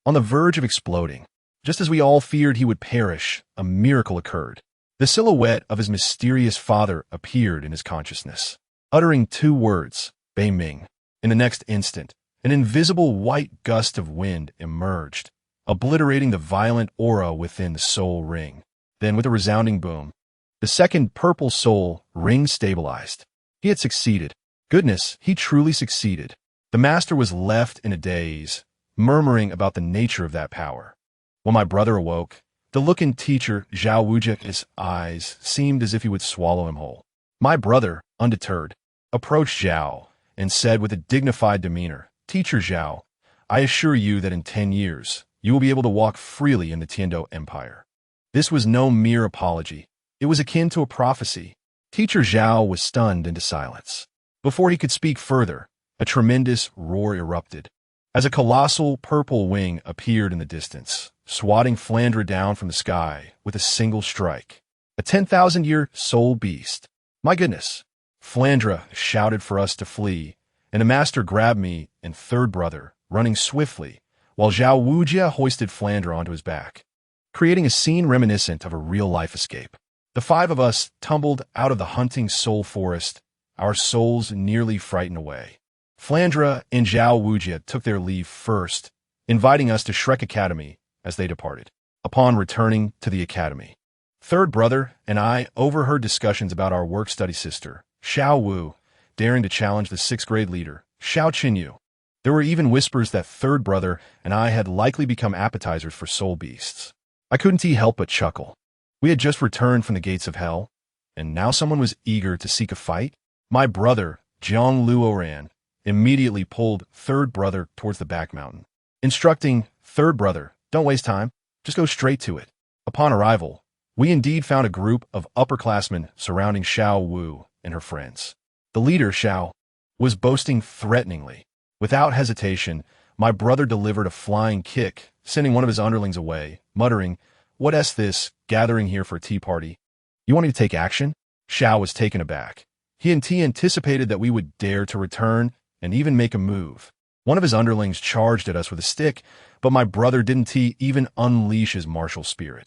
On the verge of exploding, just as we all feared he would perish, a miracle occurred. The silhouette of his mysterious father appeared in his consciousness, uttering 2 words, Bei Ming. In the next instant, an invisible white gust of wind emerged, obliterating the violent aura within the soul ring. Then, with a resounding boom, the second purple soul ring stabilized. He had succeeded. Goodness, he truly succeeded. The master was left in a daze, murmuring about the nature of that power. When my brother awoke, the look in teacher Zhao Wujia's eyes seemed as if he would swallow him whole. My brother, undeterred, approached Zhao and said with a dignified demeanor, "Teacher Zhao, I assure you that in 10 years, you will be able to walk freely in the Tiando Empire." This was no mere apology. It was akin to a prophecy. Teacher Zhao was stunned into silence. Before he could speak further, a tremendous roar erupted, as a colossal purple wing appeared in the distance, swatting Flandra down from the sky with a single strike. A 10,000-year soul beast. My goodness! Flandra shouted for us to flee, and the master grabbed me and third brother, running swiftly, while Zhao Wujia hoisted Flandra onto his back, creating a scene reminiscent of a real-life escape. The 5 of us tumbled out of the hunting soul forest, our souls nearly frightened away. Flandra and Zhao Wujia took their leave first, inviting us to Shrek Academy as they departed. Upon returning to the academy, third brother and I overheard discussions about our work-study sister, Xiao Wu, daring to challenge the 6th grade leader, Xiao Qinyu. There were even whispers that third brother and I had likely become appetizers for soul beasts. I couldn't help but chuckle. We had just returned from the gates of hell, and now someone was eager to seek a fight? My brother, Jiang Luoran, immediately pulled third brother towards the back mountain, instructing third brother, "Don't waste time, just go straight to it." Upon arrival, we indeed found a group of upperclassmen surrounding Xiao Wu and her friends. The leader, Xiao, was boasting threateningly. Without hesitation, my brother delivered a flying kick, sending one of his underlings away, muttering, "What's this, gathering here for a tea party? You want me to take action?" Xiao was taken aback. He anticipated that we would dare to return and even make a move. One of his underlings charged at us with a stick, but my brother didn't even unleash his martial spirit.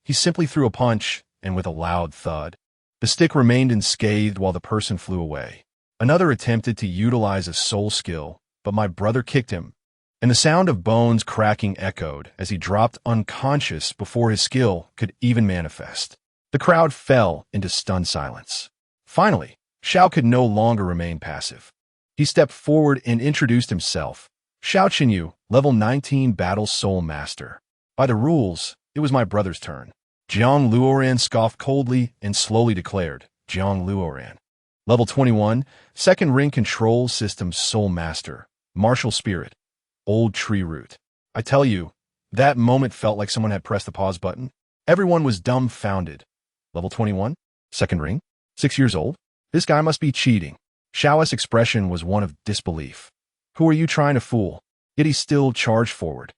He simply threw a punch, and with a loud thud, the stick remained unscathed while the person flew away. Another attempted to utilize a soul skill, but my brother kicked him, and the sound of bones cracking echoed as he dropped unconscious before his skill could even manifest. The crowd fell into stunned silence. Finally, Xiao could no longer remain passive. He stepped forward and introduced himself. "Xiao Qinyu, level 19 Battle Soul Master." By the rules, it was my brother's turn. Jiang Luoran scoffed coldly and slowly declared, "Jiang Luoran. Level 21, Second Ring Control System Soul Master. Martial Spirit. Old Tree Root." I tell you, that moment felt like someone had pressed the pause button. Everyone was dumbfounded. Level 21? Second Ring? 6 years old? This guy must be cheating. Xiao's expression was one of disbelief. Who are you trying to fool? Yet he still charged forward.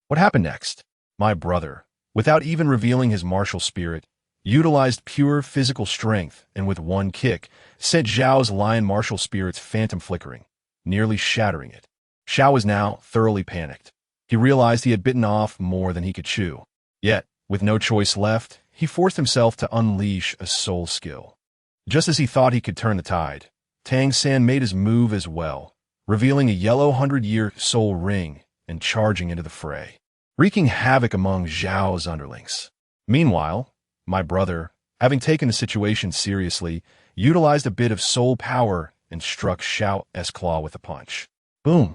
What happened next? My brother, without even revealing his martial spirit, utilized pure physical strength and with one kick, sent Xiao's lion martial spirit's phantom flickering, nearly shattering it. Xiao was now thoroughly panicked. He realized he had bitten off more than he could chew. Yet, with no choice left, he forced himself to unleash a soul skill. Just as he thought he could turn the tide, Tang San made his move as well, revealing a yellow 100-year soul ring and charging into the fray, wreaking havoc among Zhao's underlings. Meanwhile, my brother, having taken the situation seriously, utilized a bit of soul power and struck Xiao's claw with a punch. Boom!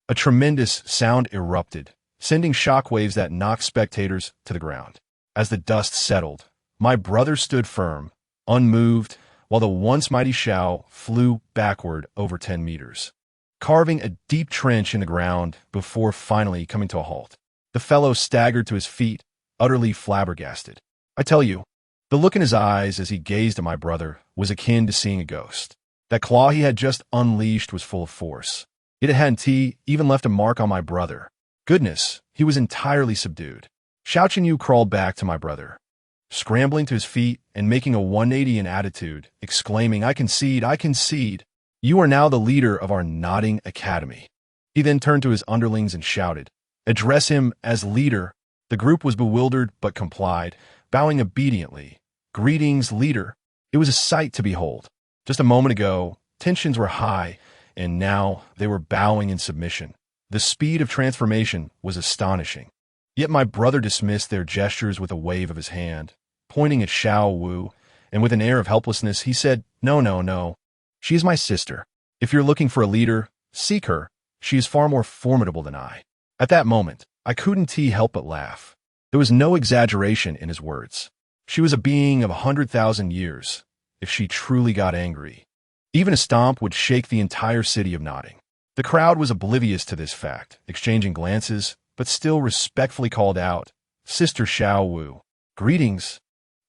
A tremendous sound erupted, sending shockwaves that knocked spectators to the ground. As the dust settled, my brother stood firm, unmoved, while the once mighty Xiao flew backward over 10 meters, carving a deep trench in the ground before finally coming to a halt. The fellow staggered to his feet, utterly flabbergasted. I tell you, the look in his eyes as he gazed at my brother was akin to seeing a ghost. That claw he had just unleashed was full of force. Yet it hadn't even left a mark on my brother. Goodness, he was entirely subdued. Xiao Qinyu crawled back to my brother, scrambling to his feet and making a 180 in attitude, exclaiming, I concede. You are now the leader of our nodding academy." He then turned to his underlings and shouted, "Address him as leader." The group was bewildered but complied, bowing obediently. "Greetings, leader." It was a sight to behold. Just a moment ago, tensions were high, and now they were bowing in submission. The speed of transformation was astonishing. Yet my brother dismissed their gestures with a wave of his hand, pointing at Xiao Wu, and with an air of helplessness he said, No. She is my sister. If you're looking for a leader, seek her. She is far more formidable than I." At that moment, I couldn't help but laugh. There was no exaggeration in his words. She was a being of 100,000 years, if she truly got angry. Even a stomp would shake the entire city of Nodding. The crowd was oblivious to this fact, exchanging glances, but still respectfully called out, "Sister Xiao Wu." "Greetings,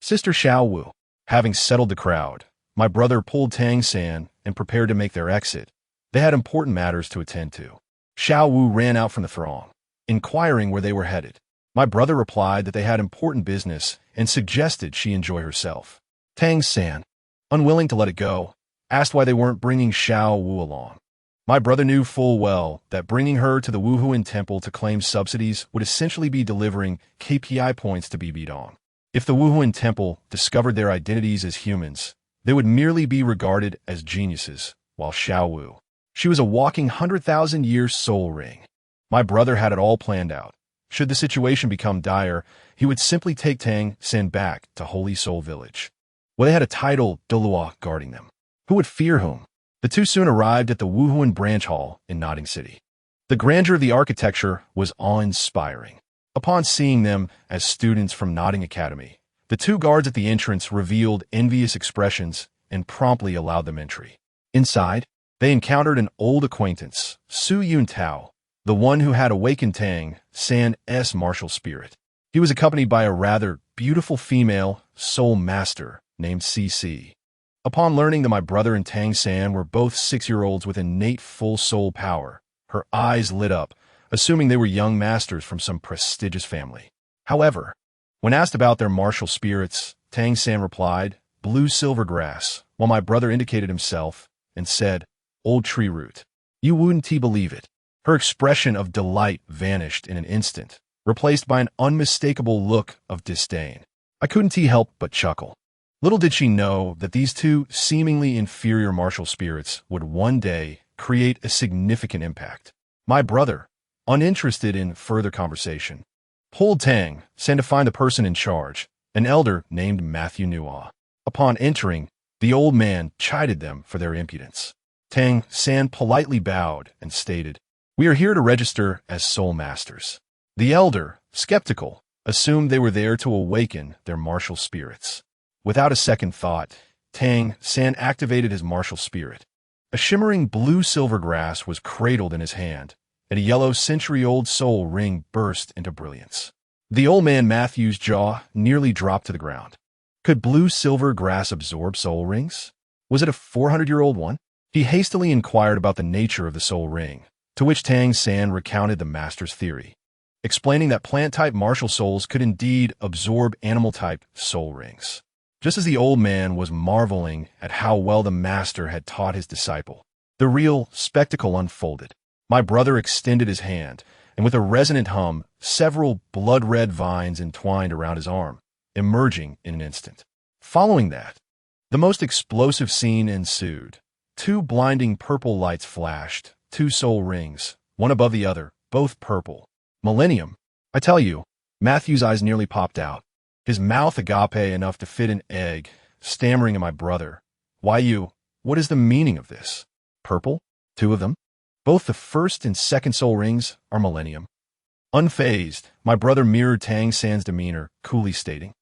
Sister Xiao Wu." Having settled the crowd, my brother pulled Tang San and prepared to make their exit. They had important matters to attend to. Xiao Wu ran out from the throng, inquiring where they were headed. My brother replied that they had important business and suggested she enjoy herself. Tang San, unwilling to let it go, asked why they weren't bringing Xiao Wu along. My brother knew full well that bringing her to the Wuhuan Temple to claim subsidies would essentially be delivering KPI points to Bibidong. If the Wuhuan Temple discovered their identities as humans, they would merely be regarded as geniuses, while Xiao Wu, she was a walking 100,000-year soul ring. My brother had it all planned out. Should the situation become dire, he would simply take Tang San back to Holy Soul Village, where they had a title Dulua guarding them. Who would fear whom? The two soon arrived at the Wuhuan Branch Hall in Notting City. The grandeur of the architecture was awe-inspiring. Upon seeing them as students from Notting Academy, the two guards at the entrance revealed envious expressions and promptly allowed them entry. Inside, they encountered an old acquaintance, Su Yun Tao, the one who had awakened Tang San's martial spirit. He was accompanied by a rather beautiful female soul master named CC. Upon learning that my brother and Tang San were both 6-year-olds with innate full soul power, her eyes lit up, assuming they were young masters from some prestigious family. However, when asked about their martial spirits, Tang San replied, "Blue silver grass," while my brother indicated himself and said, "Old tree root." You wouldn't believe it. Her expression of delight vanished in an instant, replaced by an unmistakable look of disdain. I couldn't help but chuckle. Little did she know that these two seemingly inferior martial spirits would one day create a significant impact. My brother, uninterested in further conversation, pulled Tang San to find the person in charge, an elder named Matthew Nua. Upon entering, the old man chided them for their impudence. Tang San politely bowed and stated, "We are here to register as soul masters." The elder, skeptical, assumed they were there to awaken their martial spirits. Without a second thought, Tang San activated his martial spirit. A shimmering blue-silver grass was cradled in his hand, and a yellow century-old soul ring burst into brilliance. The old man Matthew's jaw nearly dropped to the ground. Could blue-silver grass absorb soul rings? Was it a 400-year-old one? He hastily inquired about the nature of the soul ring, to which Tang San recounted the master's theory, explaining that plant-type martial souls could indeed absorb animal-type soul rings. Just as the old man was marveling at how well the master had taught his disciple, the real spectacle unfolded. My brother extended his hand, and with a resonant hum, several blood-red vines entwined around his arm, emerging in an instant. Following that, the most explosive scene ensued. 2 blinding purple lights flashed, 2 soul rings, one above the other, both purple. Millennium. I tell you, Matthew's eyes nearly popped out, his mouth agape enough to fit an egg, stammering at my brother. "What is the meaning of this? Purple? 2 of them? Both the first and second soul rings are millennium." Unfazed, my brother mirrored Tang San's demeanor, coolly stating,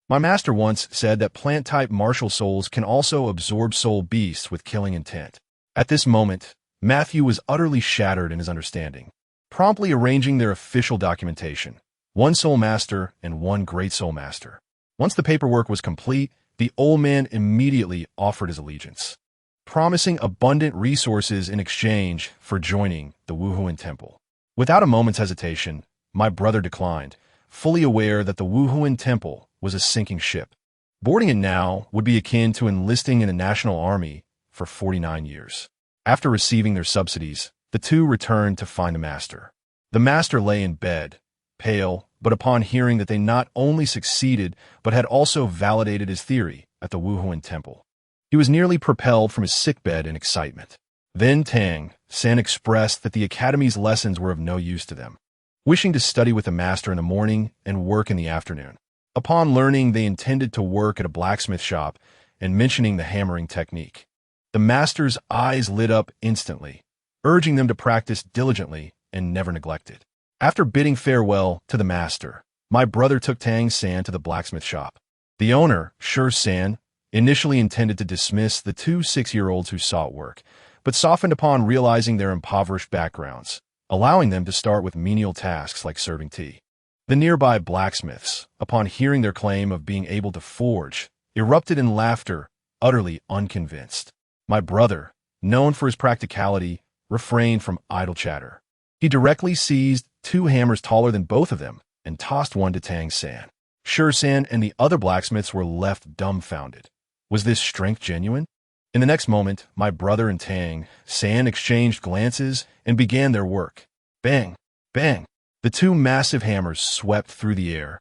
"My master once said that plant-type martial souls can also absorb soul beasts with killing intent." At this moment, Matthew was utterly shattered in his understanding, promptly arranging their official documentation, 1 soul master and 1 great soul master. Once the paperwork was complete, the old man immediately offered his allegiance, promising abundant resources in exchange for joining the Wuhuan Temple. Without a moment's hesitation, my brother declined, fully aware that the Wuhuan Temple was a sinking ship. Boarding it now would be akin to enlisting in the National Army for 49 years. After receiving their subsidies, the two returned to find the master. The master lay in bed, pale, but upon hearing that they not only succeeded, but had also validated his theory at the Wuhuan Temple, he was nearly propelled from his sickbed in excitement. Then Tang San expressed that the academy's lessons were of no use to them, wishing to study with the master in the morning and work in the afternoon. Upon learning they intended to work at a blacksmith shop and mentioning the hammering technique, the master's eyes lit up instantly, urging them to practice diligently and never neglect it. After bidding farewell to the master, my brother took Tang San to the blacksmith shop. The owner, Shi San, initially intended to dismiss the 2 6-year-olds who sought work, but softened upon realizing their impoverished backgrounds, allowing them to start with menial tasks like serving tea. The nearby blacksmiths, upon hearing their claim of being able to forge, erupted in laughter, utterly unconvinced. My brother, known for his practicality, refrained from idle chatter. He directly seized 2 hammers taller than both of them and tossed one to Tang San. Shi San and the other blacksmiths were left dumbfounded. Was this strength genuine? In the next moment, my brother and Tang San exchanged glances and began their work. Bang! Bang! The 2 massive hammers swept through the air,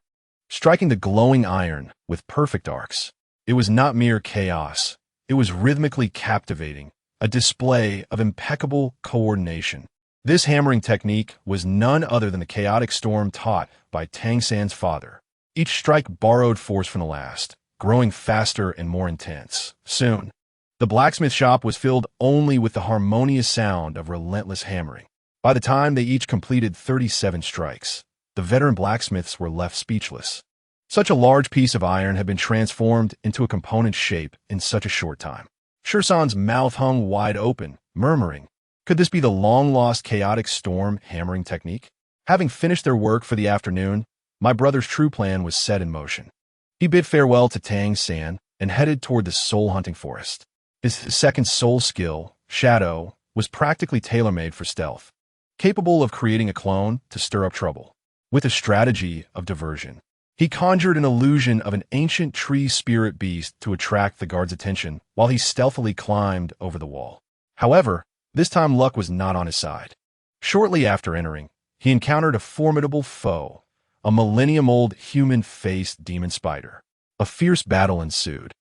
striking the glowing iron with perfect arcs. It was not mere chaos. It was rhythmically captivating, a display of impeccable coordination. This hammering technique was none other than the chaotic storm taught by Tang San's father. Each strike borrowed force from the last, growing faster and more intense. Soon, The blacksmith shop was filled only with the harmonious sound of relentless hammering. By the time they each completed 37 strikes, the veteran blacksmiths were left speechless. Such a large piece of iron had been transformed into a component shape in such a short time. Shursan's mouth hung wide open, murmuring, could this be the long-lost chaotic storm hammering technique? Having finished their work for the afternoon, my brother's true plan was set in motion. He bid farewell to Tang San and headed toward the soul-hunting forest. His second soul skill, Shadow, was practically tailor-made for stealth, capable of creating a clone to stir up trouble. With a strategy of diversion, he conjured an illusion of an ancient tree spirit beast to attract the guard's attention while he stealthily climbed over the wall. However, this time luck was not on his side. Shortly after entering, he encountered a formidable foe, a millennium-old human-faced demon spider. A fierce battle ensued,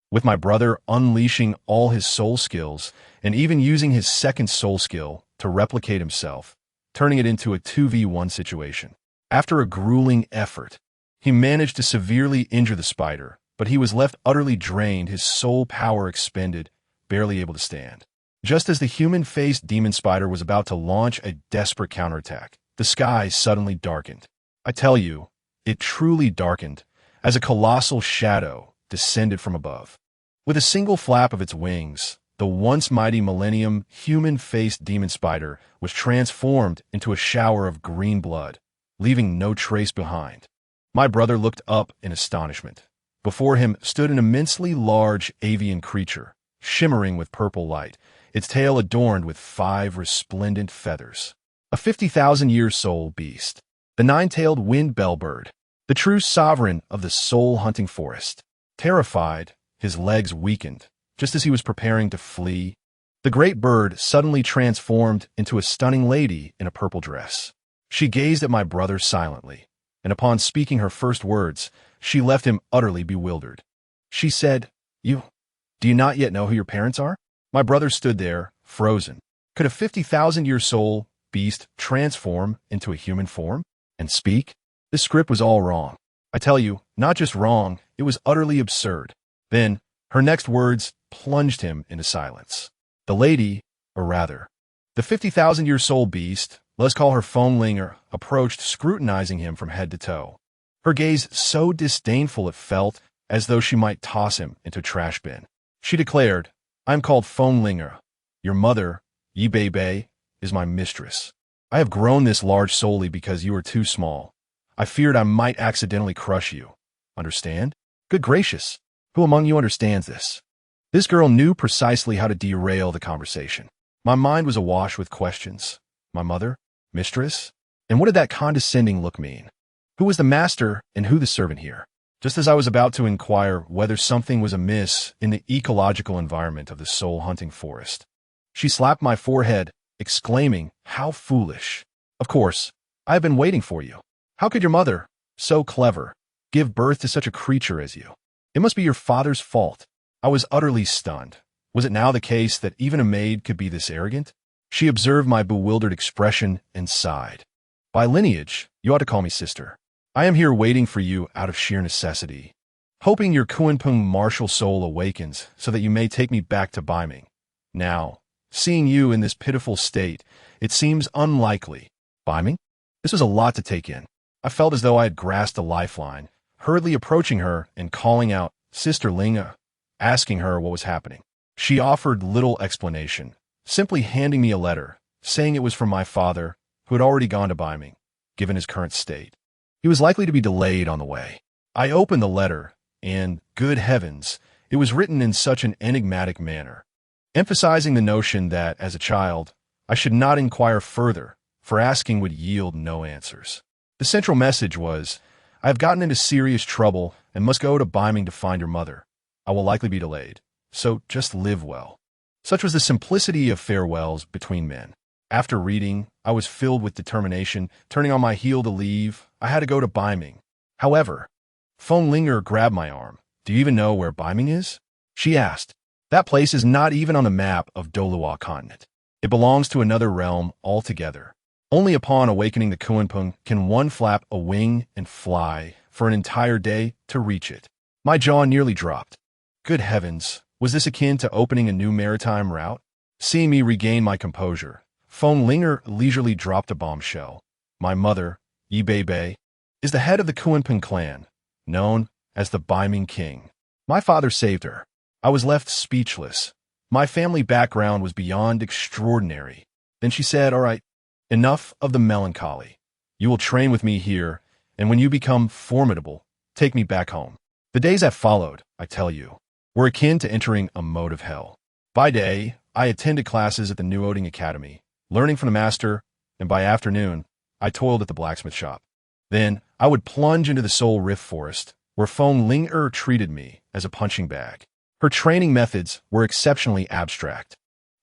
with my brother unleashing all his soul skills and even using his second soul skill to replicate himself, turning it into a 2v1 situation. After a grueling effort, he managed to severely injure the spider, but he was left utterly drained, his soul power expended, barely able to stand. Just as the human-faced demon spider was about to launch a desperate counterattack, the sky suddenly darkened. I tell you, it truly darkened, as a colossal shadow descended from above. With a single flap of its wings, the once mighty millennium human-faced demon spider was transformed into a shower of green blood, leaving no trace behind. My brother looked up in astonishment. Before him stood an immensely large avian creature, shimmering with purple light, its tail adorned with 5 resplendent feathers. A 50,000-year soul beast, the 9-tailed wind bellbird, the true sovereign of the soul-hunting forest. Terrified, his legs weakened, just as he was preparing to flee. The great bird suddenly transformed into a stunning lady in a purple dress. She gazed at my brother silently, and upon speaking her first words, she left him utterly bewildered. She said, do you not yet know who your parents are? My brother stood there, frozen. Could a 50,000-year soul beast transform into a human form and speak? This script was all wrong. I tell you, not just wrong, it was utterly absurd. Then, her next words plunged him into silence. The lady, or rather, the 50,000-year soul beast, let's call her Fenglinger, approached, scrutinizing him from head to toe. Her gaze so disdainful it felt as though she might toss him into a trash bin. She declared, I am called Fenglinger. Your mother, Yi Bei, is my mistress. I have grown this large solely because you are too small. I feared I might accidentally crush you. Understand? Good gracious, who among you understands this? This girl knew precisely how to derail the conversation. My mind was awash with questions. My mother? Mistress? And what did that condescending look mean? Who was the master and who the servant here? Just as I was about to inquire whether something was amiss in the ecological environment of the soul-hunting forest, she slapped my forehead, exclaiming, how foolish. Of course, I have been waiting for you. How could your mother, so clever, give birth to such a creature as you? It must be your father's fault. I was utterly stunned. Was it now the case that even a maid could be this arrogant? She observed my bewildered expression and sighed. By lineage, you ought to call me sister. I am here waiting for you out of sheer necessity, hoping your Kunpeng martial soul awakens so that you may take me back to Baiming. Now, seeing you in this pitiful state, it seems unlikely. Baiming? This was a lot to take in. I felt as though I had grasped a lifeline, hurriedly approaching her and calling out, Sister Linga, asking her what was happening. She offered little explanation, simply handing me a letter, saying it was from my father, who had already gone to Baiming, given his current state. He was likely to be delayed on the way. I opened the letter, and, good heavens, it was written in such an enigmatic manner, emphasizing the notion that, as a child, I should not inquire further, for asking would yield no answers. The central message was, I have gotten into serious trouble and must go to Baiming to find your mother. I will likely be delayed, so just live well. Such was the simplicity of farewells between men. After reading, I was filled with determination, turning on my heel to leave. I had to go to Baiming. However, Fenglinger grabbed my arm. Do you even know where Baiming is? She asked. That place is not even on the map of Dolua continent. It belongs to another realm altogether. Only upon awakening the Kunpeng can one flap a wing and fly for an entire day to reach it. My jaw nearly dropped. Good heavens, Was this akin to opening a new maritime route? Seeing me regain my composure, Feng Linger leisurely dropped a bombshell. My mother, Yi Bei, is the head of the Kunpeng clan, known as the Baiming King. My father saved her. I was left speechless. My family background was beyond extraordinary. Then she said, "All right, enough of the melancholy. You will train with me here, and when you become formidable, take me back home." The days that followed, I tell you, were akin to entering a mode of hell. By day, I attended classes at the New Oding Academy, learning from the master, and by afternoon, I toiled at the blacksmith shop. Then, I would plunge into the Soul Rift Forest, where Feng Linger treated me as a punching bag. Her training methods were exceptionally abstract.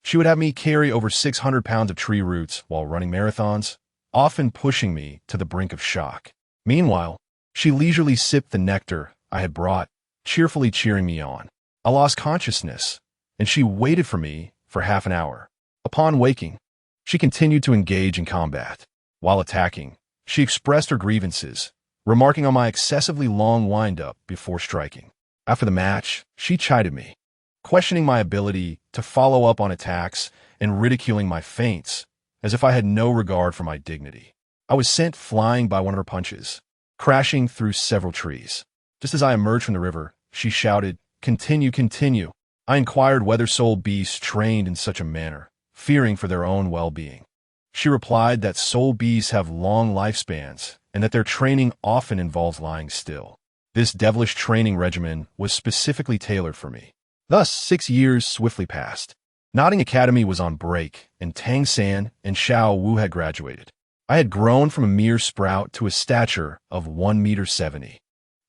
She would have me carry over 600 pounds of tree roots while running marathons, often pushing me to the brink of shock. Meanwhile, she leisurely sipped the nectar I had brought, cheerfully cheering me on. I lost consciousness, and she waited for me for half an hour. Upon waking, she continued to engage in combat. While attacking, she expressed her grievances, remarking on my excessively long wind-up before striking. After the match, she chided me, questioning my ability to follow up on attacks and ridiculing my feints, as if I had no regard for my dignity. I was sent flying by one of her punches, crashing through several trees. Just as I emerged from the river, she shouted, "Continue, continue." I inquired whether soul beasts trained in such a manner, fearing for their own well-being. She replied that soul beasts have long lifespans and that their training often involves lying still. This devilish training regimen was specifically tailored for me. Thus, 6 years swiftly passed. Notting Academy was on break, and Tang San and Xiao Wu had graduated. I had grown from a mere sprout to a stature of 1.70 meters,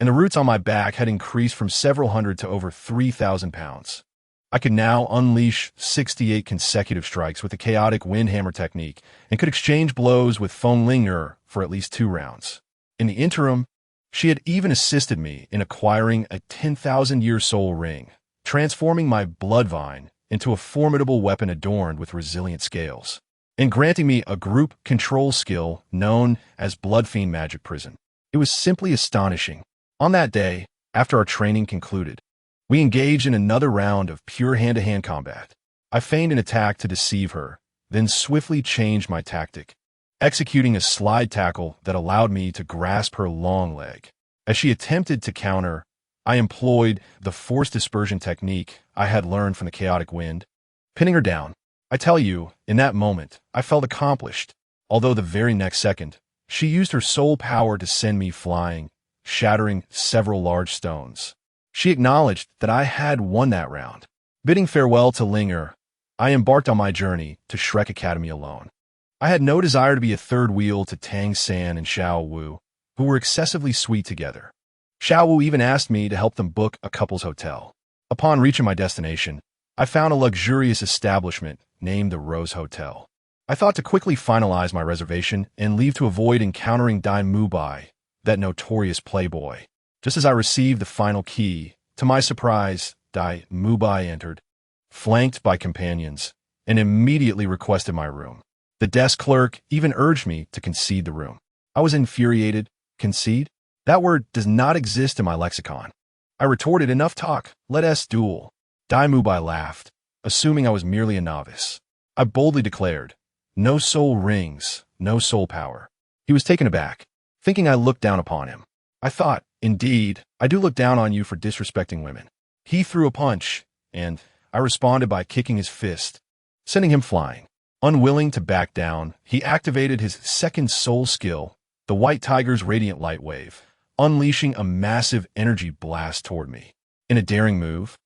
and the roots on my back had increased from several hundred to over 3,000 pounds. I could now unleash 68 consecutive strikes with the chaotic wind hammer technique and could exchange blows with Feng Linger for at least 2 rounds. In the interim, she had even assisted me in acquiring a 10,000-year soul ring, transforming my bloodvine into a formidable weapon adorned with resilient scales, and granting me a group control skill known as Bloodfiend Magic Prison. It was simply astonishing. On that day, after our training concluded, we engaged in another round of pure hand-to-hand combat. I feigned an attack to deceive her, then swiftly changed my tactic, executing a slide tackle that allowed me to grasp her long leg. As she attempted to counter, I employed the force dispersion technique I had learned from the chaotic wind, pinning her down. I tell you, in that moment, I felt accomplished, although the very next second, she used her soul power to send me flying, shattering several large stones. She acknowledged that I had won that round. Bidding farewell to Linger, I embarked on my journey to Shrek Academy alone. I had no desire to be a third wheel to Tang San and Xiao Wu, who were excessively sweet together. Xiao Wu even asked me to help them book a couple's hotel. Upon reaching my destination, I found a luxurious establishment named the Rose Hotel. I thought to quickly finalize my reservation and leave to avoid encountering Dai Mubai, that notorious playboy. Just as I received the final key, to my surprise, Dai Mubai entered, flanked by companions, and immediately requested my room. The desk clerk even urged me to concede the room. I was infuriated. Concede? That word does not exist in my lexicon. I retorted, "Enough talk, let us duel." Dai Mubai laughed, assuming I was merely a novice. I boldly declared, "No soul rings, no soul power." He was taken aback, thinking I looked down upon him. I thought, "Indeed, I do look down on you for disrespecting women." He threw a punch, and I responded by kicking his fist, sending him flying. Unwilling to back down, he activated his second soul skill, the White Tiger's Radiant Light Wave, unleashing a massive energy blast toward me. In a daring move,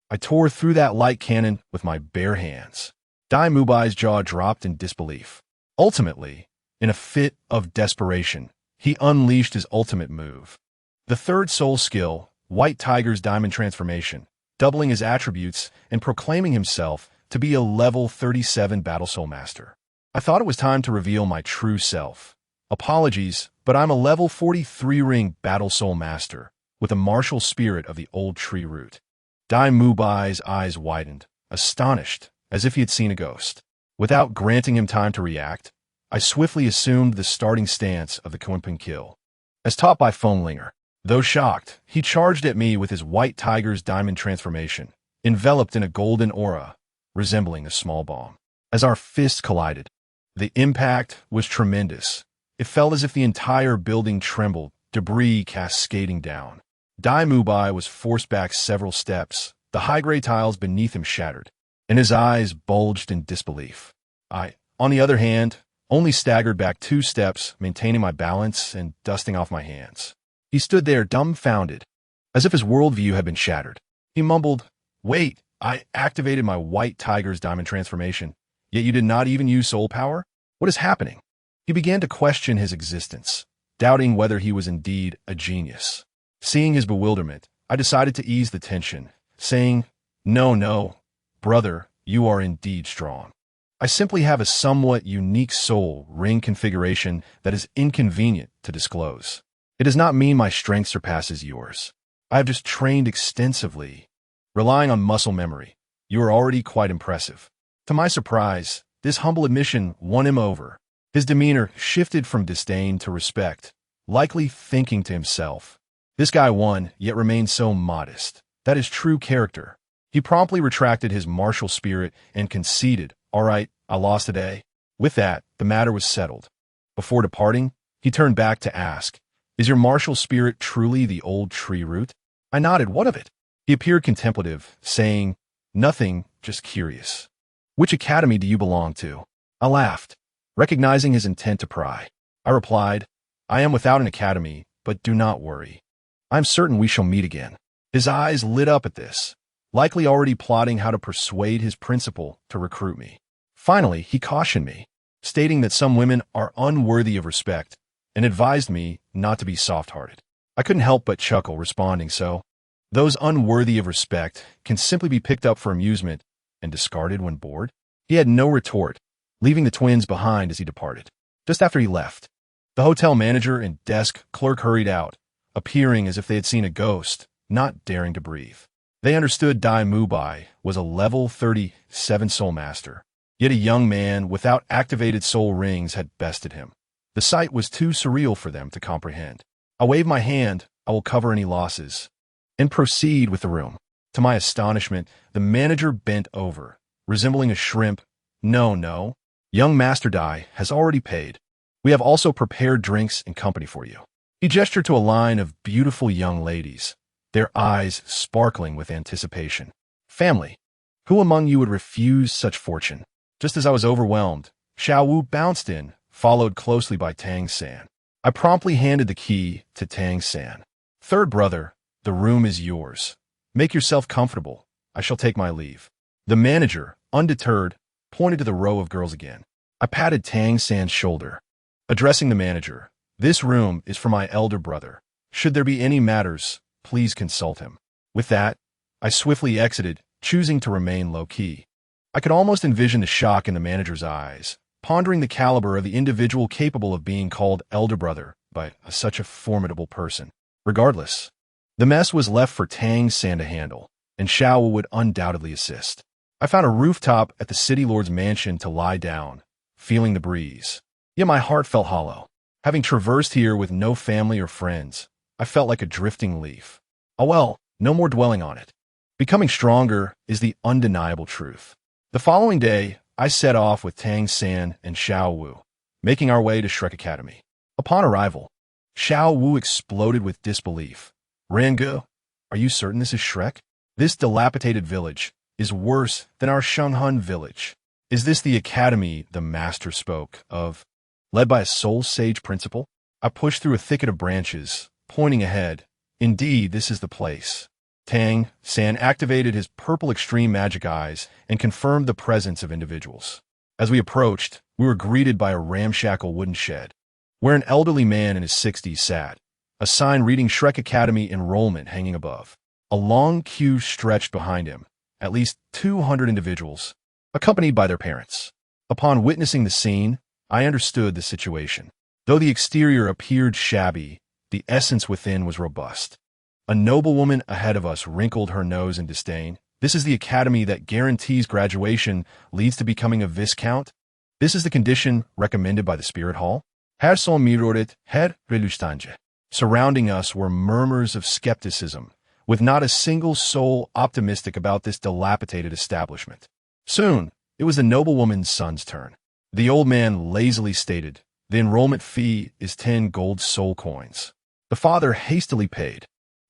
I tore through that light cannon with my bare hands. Dai Mubai's jaw dropped in disbelief. Ultimately, in a fit of desperation, he unleashed his ultimate move, the third soul skill, White Tiger's Diamond Transformation, doubling his attributes and proclaiming himself to be a level 37 Battle Soul Master. I thought it was time to reveal my true self. Apologies, but I'm a level 43 ring Battle Soul Master with a martial spirit of the old tree root. Dai Mubai's eyes widened, astonished, as if he had seen a ghost. Without granting him time to react, I swiftly assumed the starting stance of the Kunpeng kill. As taught by Feng Linger, though shocked, he charged at me with his White Tiger's Diamond Transformation, enveloped in a golden aura, resembling a small bomb. As our fists collided, the impact was tremendous. It felt as if the entire building trembled, debris cascading down. Dai Mubai was forced back several steps, the high-grade tiles beneath him shattered, and his eyes bulged in disbelief. I, on the other hand, only staggered back 2 steps, maintaining my balance and dusting off my hands. He stood there dumbfounded, as if his worldview had been shattered. He mumbled, "Wait, I activated my white tiger's diamond transformation, yet you did not even use soul power? What is happening?" He began to question his existence, doubting whether he was indeed a genius. Seeing his bewilderment, I decided to ease the tension, saying, No, brother, you are indeed strong. I simply have a somewhat unique soul ring configuration that is inconvenient to disclose. It does not mean my strength surpasses yours. I have just trained extensively, relying on muscle memory. You are already quite impressive." To my surprise, this humble admission won him over. His demeanor shifted from disdain to respect, likely thinking to himself, "This guy won, yet remained so modest. That is true character." He promptly retracted his martial spirit and conceded, "All right, I lost today." With that, the matter was settled. Before departing, he turned back to ask, "Is your martial spirit truly the old tree root?" I nodded, "What of it?" He appeared contemplative, saying, "Nothing, just curious. Which academy do you belong to?" I laughed, recognizing his intent to pry. I replied, "I am without an academy, but do not worry. I am certain we shall meet again." His eyes lit up at this, likely already plotting how to persuade his principal to recruit me. Finally, he cautioned me, stating that some women are unworthy of respect, and advised me not to be soft-hearted. I couldn't help but chuckle, responding, "So, those unworthy of respect can simply be picked up for amusement and discarded when bored?" He had no retort, leaving the twins behind as he departed. Just after he left, the hotel manager and desk clerk hurried out, appearing as if they had seen a ghost, not daring to breathe. They understood Dai Mubai was a level 37 soul master, yet a young man without activated soul rings had bested him. The sight was too surreal for them to comprehend. I waved my hand, "I will cover any losses," and proceed with the room. To my astonishment, the manager bent over, resembling a shrimp. No, young Master Dai has already paid. We have also prepared drinks and company for you." He gestured to a line of beautiful young ladies, their eyes sparkling with anticipation. "Family, who among you would refuse such fortune?" Just as I was overwhelmed, Xiao Wu bounced in, followed closely by Tang San. I promptly handed the key to Tang San. "Third brother, the room is yours. Make yourself comfortable. I shall take my leave." The manager, undeterred, pointed to the row of girls again. I patted Tang San's shoulder, addressing the manager. "This room is for my elder brother. Should there be any matters, please consult him." With that, I swiftly exited, choosing to remain low-key. I could almost envision the shock in the manager's eyes, pondering the caliber of the individual capable of being called elder brother by such a formidable person. Regardless, the mess was left for Tang San to handle, and Xiao would undoubtedly assist. I found a rooftop at the city lord's mansion to lie down, feeling the breeze. Yet my heart felt hollow. Having traversed here with no family or friends, I felt like a drifting leaf. Oh well, no more dwelling on it. Becoming stronger is the undeniable truth. The following day, I set off with Tang San and Xiao Wu, making our way to Shrek Academy. Upon arrival, Xiao Wu exploded with disbelief. "Rangu, are you certain this is Shrek? This dilapidated village is worse than our Shunhun village. Is this the academy the master spoke of, led by a soul sage principal?" I pushed through a thicket of branches, pointing ahead. "Indeed, this is the place." Tang San activated his purple extreme magic eyes and confirmed the presence of individuals. As we approached, we were greeted by a ramshackle wooden shed, where an elderly man in his 60s sat, a sign reading Shrek Academy enrollment hanging above. A long queue stretched behind him, at least 200 individuals, accompanied by their parents. Upon witnessing the scene, I understood the situation. Though the exterior appeared shabby, the essence within was robust. A noblewoman ahead of us wrinkled her nose in disdain. "This is the academy that guarantees graduation leads to becoming a viscount? This is the condition recommended by the Spirit Hall?" Här som mirroret, här relustanje. Surrounding us were murmurs of skepticism, with not a single soul optimistic about this dilapidated establishment. Soon, it was the noblewoman's son's turn. The old man lazily stated, "The enrollment fee is 10 gold soul coins." The father hastily paid.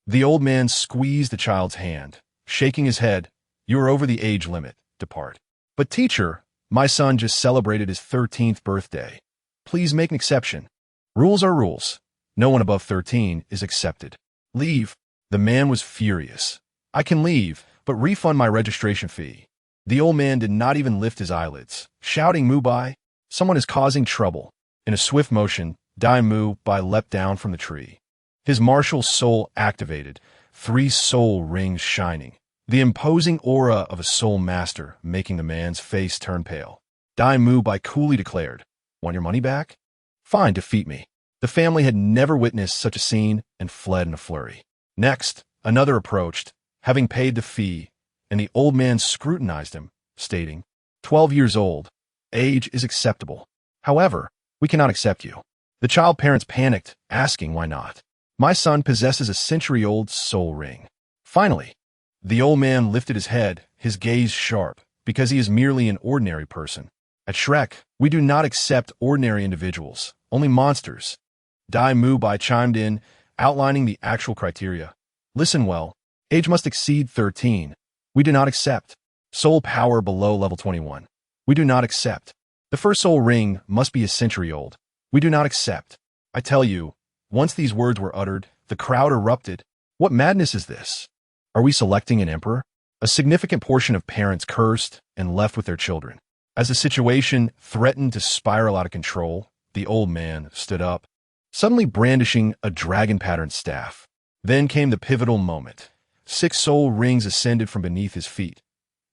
The old man squeezed the child's hand, shaking his head. "You are over the age limit. Depart." "But teacher, my son just celebrated his 13th birthday. Please make an exception." "Rules are rules. No one above 13 is accepted. Leave." The man was furious. "I can leave, but refund my registration fee." The old man did not even lift his eyelids, shouting, "Mu Bai, someone is causing trouble." In a swift motion, Dai Mu Bai leapt down from the tree. His martial soul activated, 3 soul rings shining, the imposing aura of a soul master making the man's face turn pale. Dai Mu Bai coolly declared, "Want your money back? Fine, defeat me." The family had never witnessed such a scene and fled in a flurry. Next, another approached, having paid the fee, and the old man scrutinized him, stating, 12 years old. Age is acceptable. However, we cannot accept you." The child parents panicked, asking why not. "My son possesses a century-old soul ring." Finally, the old man lifted his head, his gaze sharp, because he is merely an ordinary person. "At Shrek, we do not accept ordinary individuals, only monsters." Dai Mu Bai chimed in, outlining the actual criteria. "Listen well. Age must exceed 13. We do not accept. Soul power below level 21. We do not accept. The first soul ring must be a century old. We do not accept." I tell you, once these words were uttered, the crowd erupted. What madness is this? Are we selecting an emperor? A significant portion of parents cursed and left with their children. As the situation threatened to spiral out of control, the old man stood up, suddenly brandishing a dragon-patterned staff. Then came the pivotal moment. 6 soul rings ascended from beneath his feet.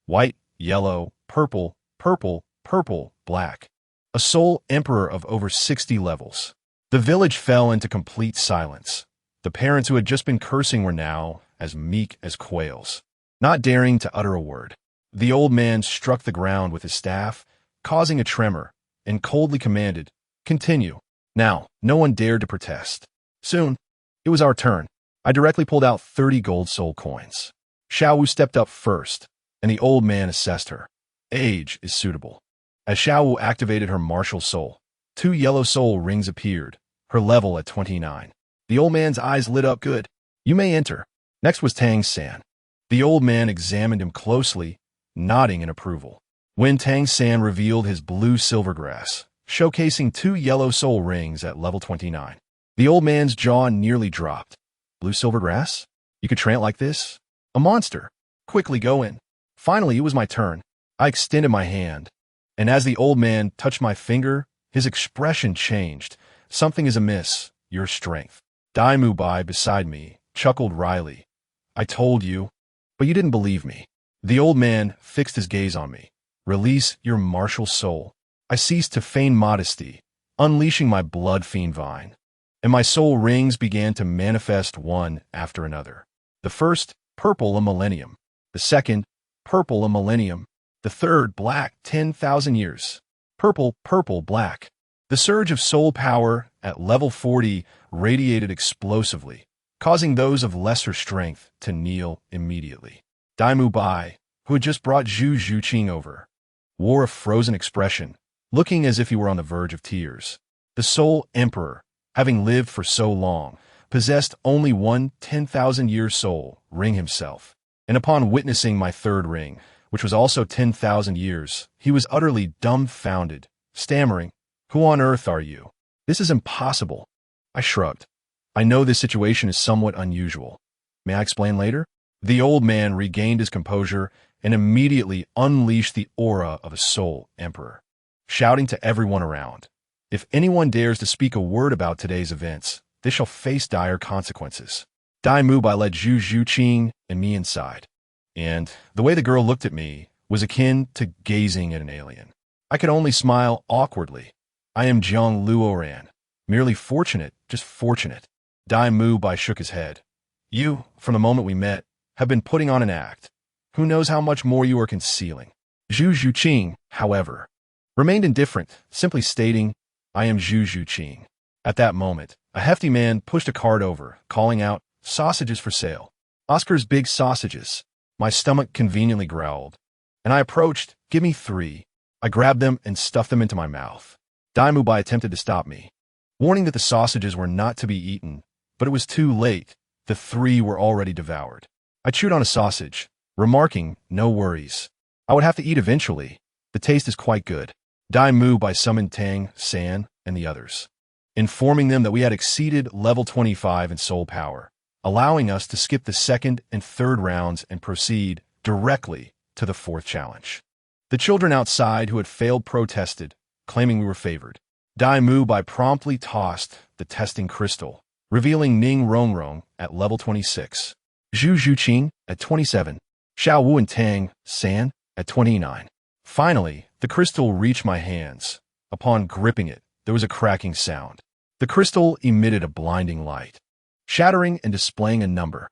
White, yellow, purple, purple, purple, black. A soul emperor of over 60 levels. The village fell into complete silence. The parents who had just been cursing were now as meek as quails, not daring to utter a word. The old man struck the ground with his staff, causing a tremor, and coldly commanded, "Continue." Now, no one dared to protest. Soon, it was our turn. I directly pulled out 30 gold soul coins. Xiao Wu stepped up first, and the old man assessed her. Age is suitable. As Xiao Wu activated her martial soul, 2 yellow soul rings appeared, her level at 29. The old man's eyes lit up. "Good. You may enter." Next was Tang San. The old man examined him closely, nodding in approval. When Tang San revealed his blue silvergrass, showcasing 2 yellow soul rings at level 29, the old man's jaw nearly dropped. "Blue silvergrass? You could train it like this? A monster. Quickly go in." Finally, it was my turn. I extended my hand, and as the old man touched my finger, his expression changed. "Something is amiss. Your strength." Dai Mu Bai beside me chuckled wryly. "I told you, but you didn't believe me." The old man fixed his gaze on me. "Release your martial soul." I ceased to feign modesty, unleashing my blood fiend vine, and my soul rings began to manifest one after another. The first, purple, a millennium. The second, purple, a millennium. The third, black, 10,000 years. Purple, purple, black. The surge of soul power at level 40 radiated explosively, causing those of lesser strength to kneel immediately. Dai Mu Bai, who had just brought Zhu Zhuqing over, wore a frozen expression, looking as if he were on the verge of tears. The Soul Emperor, having lived for so long, possessed only one 10,000-year soul ring himself, and upon witnessing my third ring, which was also 10,000 years, he was utterly dumbfounded, stammering, "Who on earth are you? This is impossible." I shrugged. "I know this situation is somewhat unusual. May I explain later?" The old man regained his composure and immediately unleashed the aura of a Soul Emperor, shouting to everyone around, "If anyone dares to speak a word about today's events, they shall face dire consequences." Dai Mu Bai led Zhu Zhuqing and me inside, and the way the girl looked at me was akin to gazing at an alien. I could only smile awkwardly. "I am Jiang Luoran, merely fortunate, just fortunate." Dai Mu Bai shook his head. "You, from the moment we met, have been putting on an act. Who knows how much more you are concealing?" Zhu Zhuqing, however, remained indifferent, simply stating, "I am Zhu Zhuqing." At that moment, a hefty man pushed a cart over, calling out, "Sausages for sale." Oscar's big sausages. My stomach conveniently growled, and I approached. Give me 3. I grabbed them and stuffed them into my mouth. Daimubai attempted to stop me, warning that the sausages were not to be eaten, but it was too late. The 3 were already devoured. I chewed on a sausage, remarking, no worries. I would have to eat eventually. The taste is quite good. Daimubai summoned Tang, San, and the others, informing them that we had exceeded level 25 in soul power, allowing us to skip the 2nd and 3rd rounds and proceed directly to the 4th challenge. The children outside who had failed protested, claiming we were favored. Daimubai promptly tossed the testing crystal, revealing Ning Rongrong at level 26, Zhu Zhuqing at 27, Xiao Wu and Tang San at 29. Finally, the crystal reached my hands. Upon gripping it, there was a cracking sound. The crystal emitted a blinding light, shattering and displaying a number,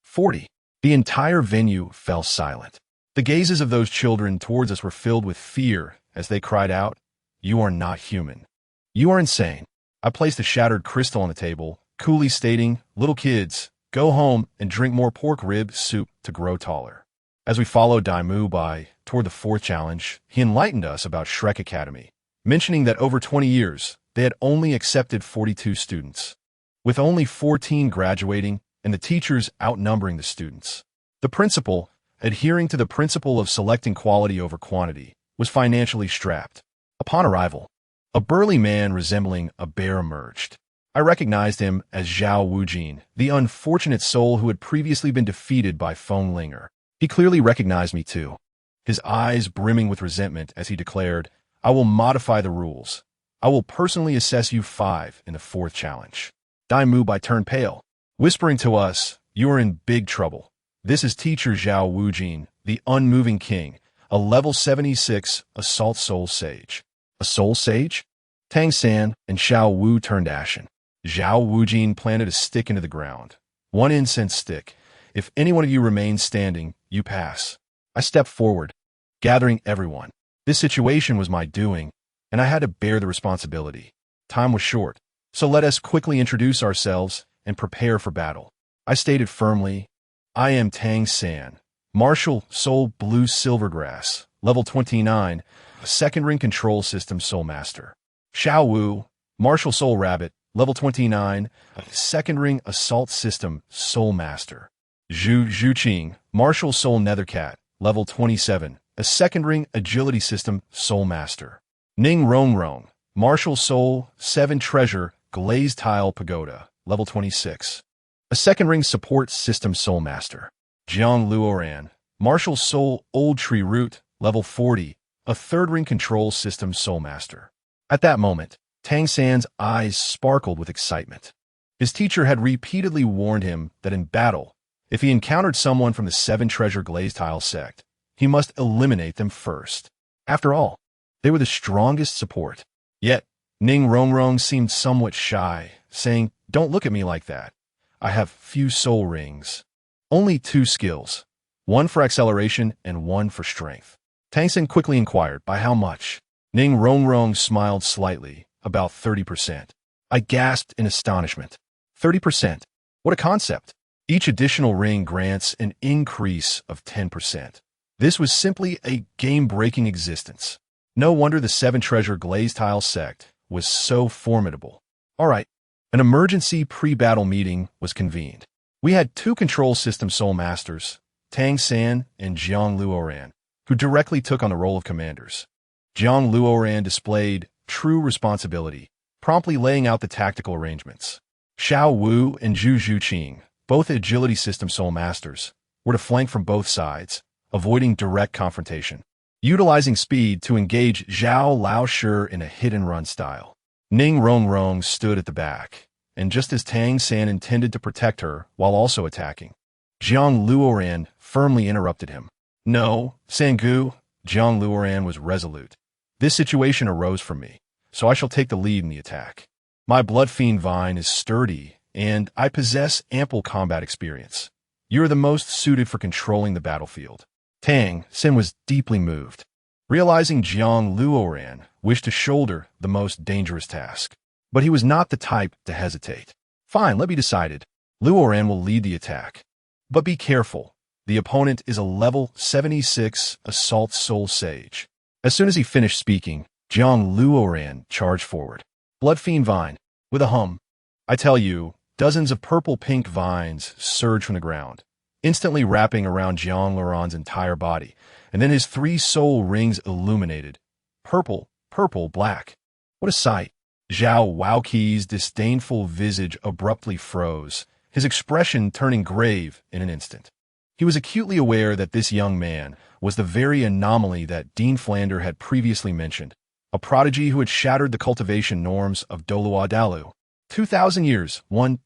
40. The entire venue fell silent. The gazes of those children towards us were filled with fear as they cried out, "You are not human. You are insane." I placed a shattered crystal on the table, coolly stating, "Little kids, go home and drink more pork rib soup to grow taller." As we followed Daimubai toward the 4th challenge, he enlightened us about Shrek Academy, mentioning that over 20 years, they had only accepted 42 students, with only 14 graduating and the teachers outnumbering the students. The principal, adhering to the principle of selecting quality over quantity, was financially strapped. Upon arrival, a burly man resembling a bear emerged. I recognized him as Zhao Wujin, the unfortunate soul who had previously been defeated by Feng Linger. He clearly recognized me too, his eyes brimming with resentment as he declared, "I will modify the rules. I will personally assess you 5 in the 4th challenge." Daimubai turned pale, whispering to us, "You are in big trouble. This is teacher Zhao Wujin, the unmoving king, a level 76 assault soul sage." A soul sage? Tang San and Xiao Wu turned ashen. Zhao Wujin planted a stick into the ground. "One incense stick. If any one of you remains standing, you pass." I stepped forward, gathering everyone. This situation was my doing, and I had to bear the responsibility. Time was short, so let us quickly introduce ourselves and prepare for battle. I stated firmly, "I am Tang San, Martial Soul Blue Silvergrass, level 29, a 2nd ring control system soul master. Xiao Wu, Martial Soul Rabbit, level 29, a 2nd ring assault system soul master. Zhu Zhuqing, Martial Soul Nethercat, level 27, a 2nd ring agility system soul master. Ning Rongrong, Martial Soul 7 Treasure Glazed Tile Pagoda, level 26, a 2nd ring support system soul master. Jiang Luoran, Martial Soul Old Tree Root, level 40, a 3rd ring control system soul master. At that moment, Tang San's eyes sparkled with excitement. His teacher had repeatedly warned him that in battle, if he encountered someone from the 7 Treasure Glazed Tile sect, he must eliminate them first. After all, they were the strongest support. Yet, Ning Rongrong seemed somewhat shy, saying, "Don't look at me like that. I have few soul rings. Only 2 skills, one for acceleration and one for strength." Tang San quickly inquired, "By how much?" Ning Rongrong smiled slightly, "About 30%. I gasped in astonishment. 30%? What a concept! Each additional ring grants an increase of 10%. This was simply a game-breaking existence. No wonder the 7 Treasure Glazed Tile sect was so formidable. All right, an emergency pre-battle meeting was convened. We had 2 control system soul masters, Tang San and Jiang Luoran, who directly took on the role of commanders. Jiang Luoran displayed true responsibility, promptly laying out the tactical arrangements. Xiao Wu and Zhu Zhuqing, both agility system soul masters, were to flank from both sides, avoiding direct confrontation, utilizing speed to engage Zhao Laoshi in a hit-and-run style. Ning Rongrong stood at the back, and just as Tang San intended to protect her while also attacking, Jiang Luoran firmly interrupted him. "No, Sangu," Jiang Luoran was resolute. "This situation arose from me, so I shall take the lead in the attack. My blood fiend vine is sturdy, and I possess ample combat experience. You are the most suited for controlling the battlefield." Tang San was deeply moved, realizing Jiang Luoran wished to shoulder the most dangerous task. But he was not the type to hesitate. "Fine, let me decide it. Luoran will lead the attack." But be careful. The opponent is a level 76 Assault Soul Sage. As soon as he finished speaking, Jiang Luoran charged forward. Blood Fiend Vine. With a hum. I tell you, dozens of purple-pink vines surged from the ground, instantly wrapping around Jiang Luoran's entire body, and then his 3 soul rings illuminated. Purple, purple, black. What a sight. Zhao Waoqi's disdainful visage abruptly froze, his expression turning grave in an instant. He was acutely aware that this young man was the very anomaly that Dean Flander had previously mentioned, a prodigy who had shattered the cultivation norms of Dolua Dalu. 2,000 years,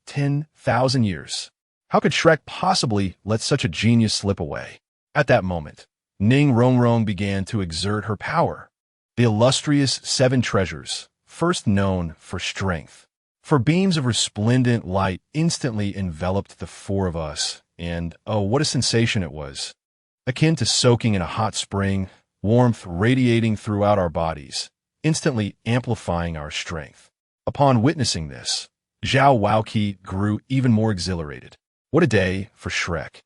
10,000 years. How could Shrek possibly let such a genius slip away? At that moment, Ning Rongrong began to exert her power. The illustrious 7 treasures, first known for strength. For beams of resplendent light instantly enveloped the 4 of us, and oh, what a sensation it was. Akin to soaking in a hot spring, warmth radiating throughout our bodies, instantly amplifying our strength. Upon witnessing this, Zhao Waoqi grew even more exhilarated. What a day for Shrek.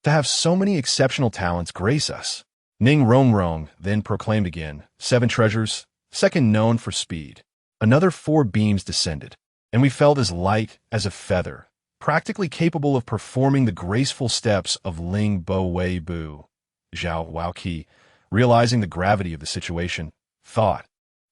To have so many exceptional talents grace us. Ning Rongrong then proclaimed again, 7 treasures, second known for speed. Another 4 beams descended, and we felt as light as a feather, practically capable of performing the graceful steps of Ling Bo Wei Bu. Zhao Waoqi, realizing the gravity of the situation, thought,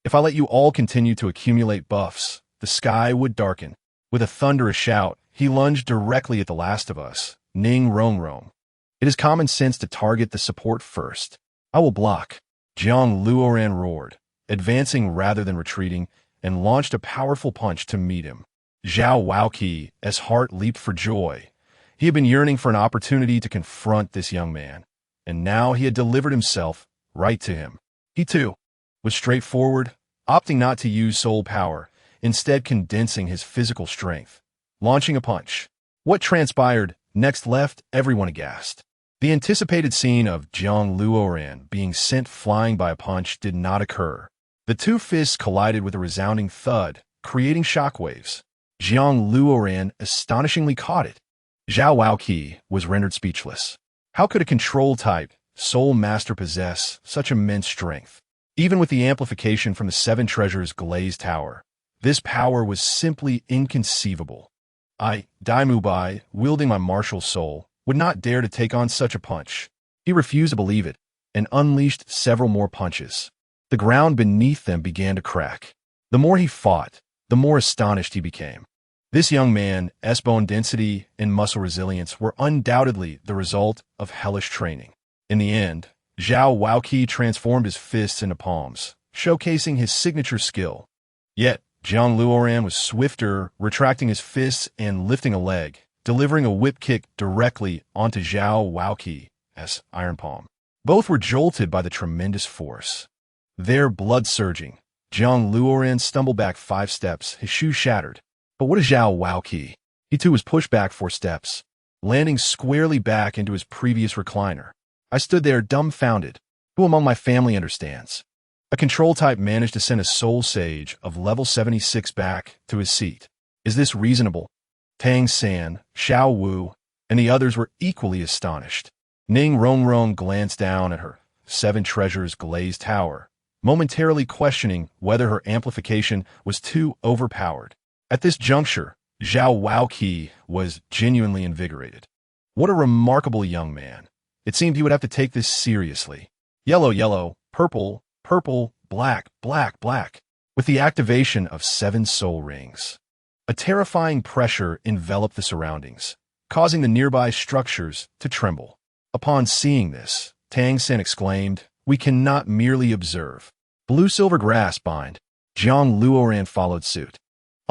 if I let you all continue to accumulate buffs, the sky would darken. With a thunderous shout, he lunged directly at the last of us, Ning Rongrong. It is common sense to target the support first. I will block. Jiang Luoran roared, advancing rather than retreating, and launched a powerful punch to meet him. Zhao Waoqi's heart leaped for joy. He had been yearning for an opportunity to confront this young man, and now he had delivered himself right to him. He, too, was straightforward, opting not to use soul power, instead condensing his physical strength, launching a punch. What transpired next left everyone aghast. The anticipated scene of Jiang Luoran being sent flying by a punch did not occur. The 2 fists collided with a resounding thud, creating shockwaves. Jiang Luoran astonishingly caught it. Zhao Waoqi was rendered speechless. How could a control-type soul master possess such immense strength? Even with the amplification from the 7 treasures' glazed tower, this power was simply inconceivable. I, Daimu Bai, wielding my martial soul, would not dare to take on such a punch. He refused to believe it, and unleashed several more punches. The ground beneath them began to crack. The more he fought, the more astonished he became. This young man's bone density and muscle resilience were undoubtedly the result of hellish training. In the end, Zhao Waoqi transformed his fists into palms, showcasing his signature skill. Yet, Jiang Luoran was swifter, retracting his fists and lifting a leg, delivering a whip kick directly onto Zhao Waoqi's iron palm. Both were jolted by the tremendous force. Their blood surging, Jiang Luoran stumbled back 5 steps, his shoe shattered. But what of Zhao Waoqi? He too was pushed back 4 steps, landing squarely back into his previous recliner. I stood there dumbfounded. Who among my family understands? A control type managed to send a soul sage of level 76 back to his seat. Is this reasonable? Tang San, Xiao Wu, and the others were equally astonished. Ning Rongrong glanced down at her 7 treasures glazed tower, momentarily questioning whether her amplification was too overpowered. At this juncture, Zhao Waoqi was genuinely invigorated. What a remarkable young man. It seemed he would have to take this seriously. Yellow, yellow, purple, purple, black, black, black, with the activation of 7 soul rings. A terrifying pressure enveloped the surroundings, causing the nearby structures to tremble. Upon seeing this, Tang Sen exclaimed, "We cannot merely observe." Blue-silver grass bind. Jiang Luoran followed suit,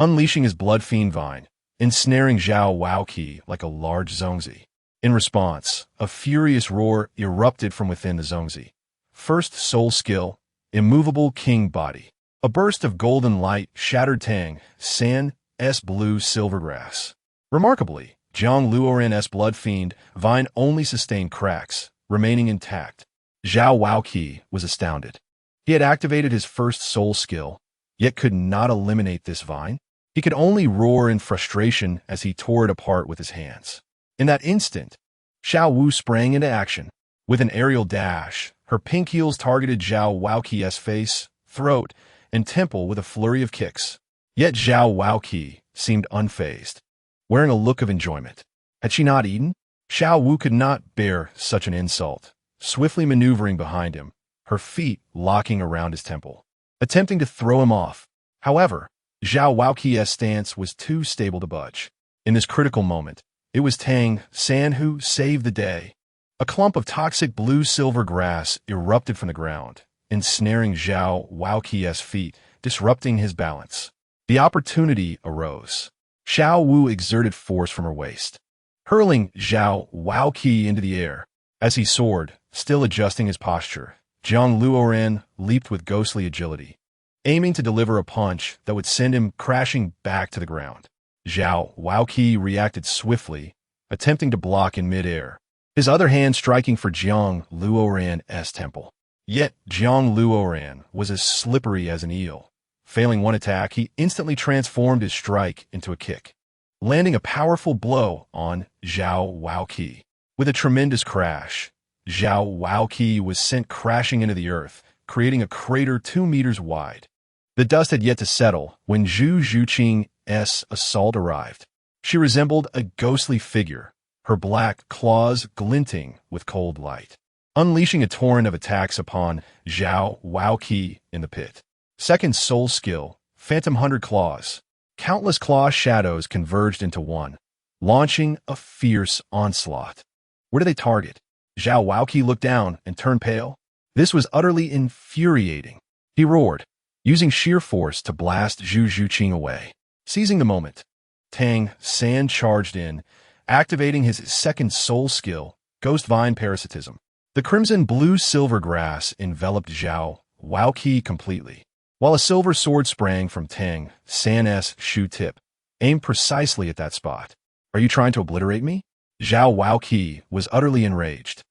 unleashing his blood fiend vine, ensnaring Zhao Waoqi like a large zongzi. In response, a furious roar erupted from within the zongzi. First soul skill, immovable king body. A burst of golden light shattered Tang San's blue-silver grass. Remarkably, Jiang Luoran's blood fiend vine only sustained cracks, remaining intact. Zhao Waoqi was astounded. He had activated his first soul skill, yet could not eliminate this vine. He could only roar in frustration as he tore it apart with his hands. In that instant, Xiao Wu sprang into action. With an aerial dash, her pink heels targeted Zhao Waoqi's face, throat, and temple with a flurry of kicks. Yet Zhao Waoqi seemed unfazed, wearing a look of enjoyment. Had she not eaten? Xiao Wu could not bear such an insult, swiftly maneuvering behind him, her feet locking around his temple, attempting to throw him off. However, Zhao Waoqi's stance was too stable to budge. In this critical moment, it was Tang San who saved the day. A clump of toxic blue-silver grass erupted from the ground, ensnaring Zhao Waoqi's feet, disrupting his balance. The opportunity arose. Xiao Wu exerted force from her waist, hurling Zhao Waoqi into the air. As he soared, still adjusting his posture, Zhang Luoran leaped with ghostly agility, aiming to deliver a punch that would send him crashing back to the ground. Zhao Waoqi reacted swiftly, attempting to block in midair, his other hand striking for Zhang Luoran's temple. Yet Zhang Luoran was as slippery as an eel. Failing one attack, he instantly transformed his strike into a kick, landing a powerful blow on Zhao Waoqi. With a tremendous crash, Zhao Waoqi was sent crashing into the earth, creating a crater 2 meters wide. The dust had yet to settle when Zhu Zhuqing's assault arrived. She resembled a ghostly figure, her black claws glinting with cold light, unleashing a torrent of attacks upon Zhao Waoqi in the pit. Second soul skill, Phantom 100 Claws. Countless claw shadows converged into one, launching a fierce onslaught. Where do they target? Zhao Waoqi looked down and turned pale. This was utterly infuriating. He roared, using sheer force to blast Zhu Zhuqing away. Seizing the moment, Tang San charged in, activating his second soul skill, Ghost Vine Parasitism. The crimson blue-silver grass enveloped Zhao Waoqi completely, while a silver sword sprang from Tang San's shoe tip, aimed precisely at that spot. Are you trying to obliterate me? Zhao Waoqi was utterly enraged.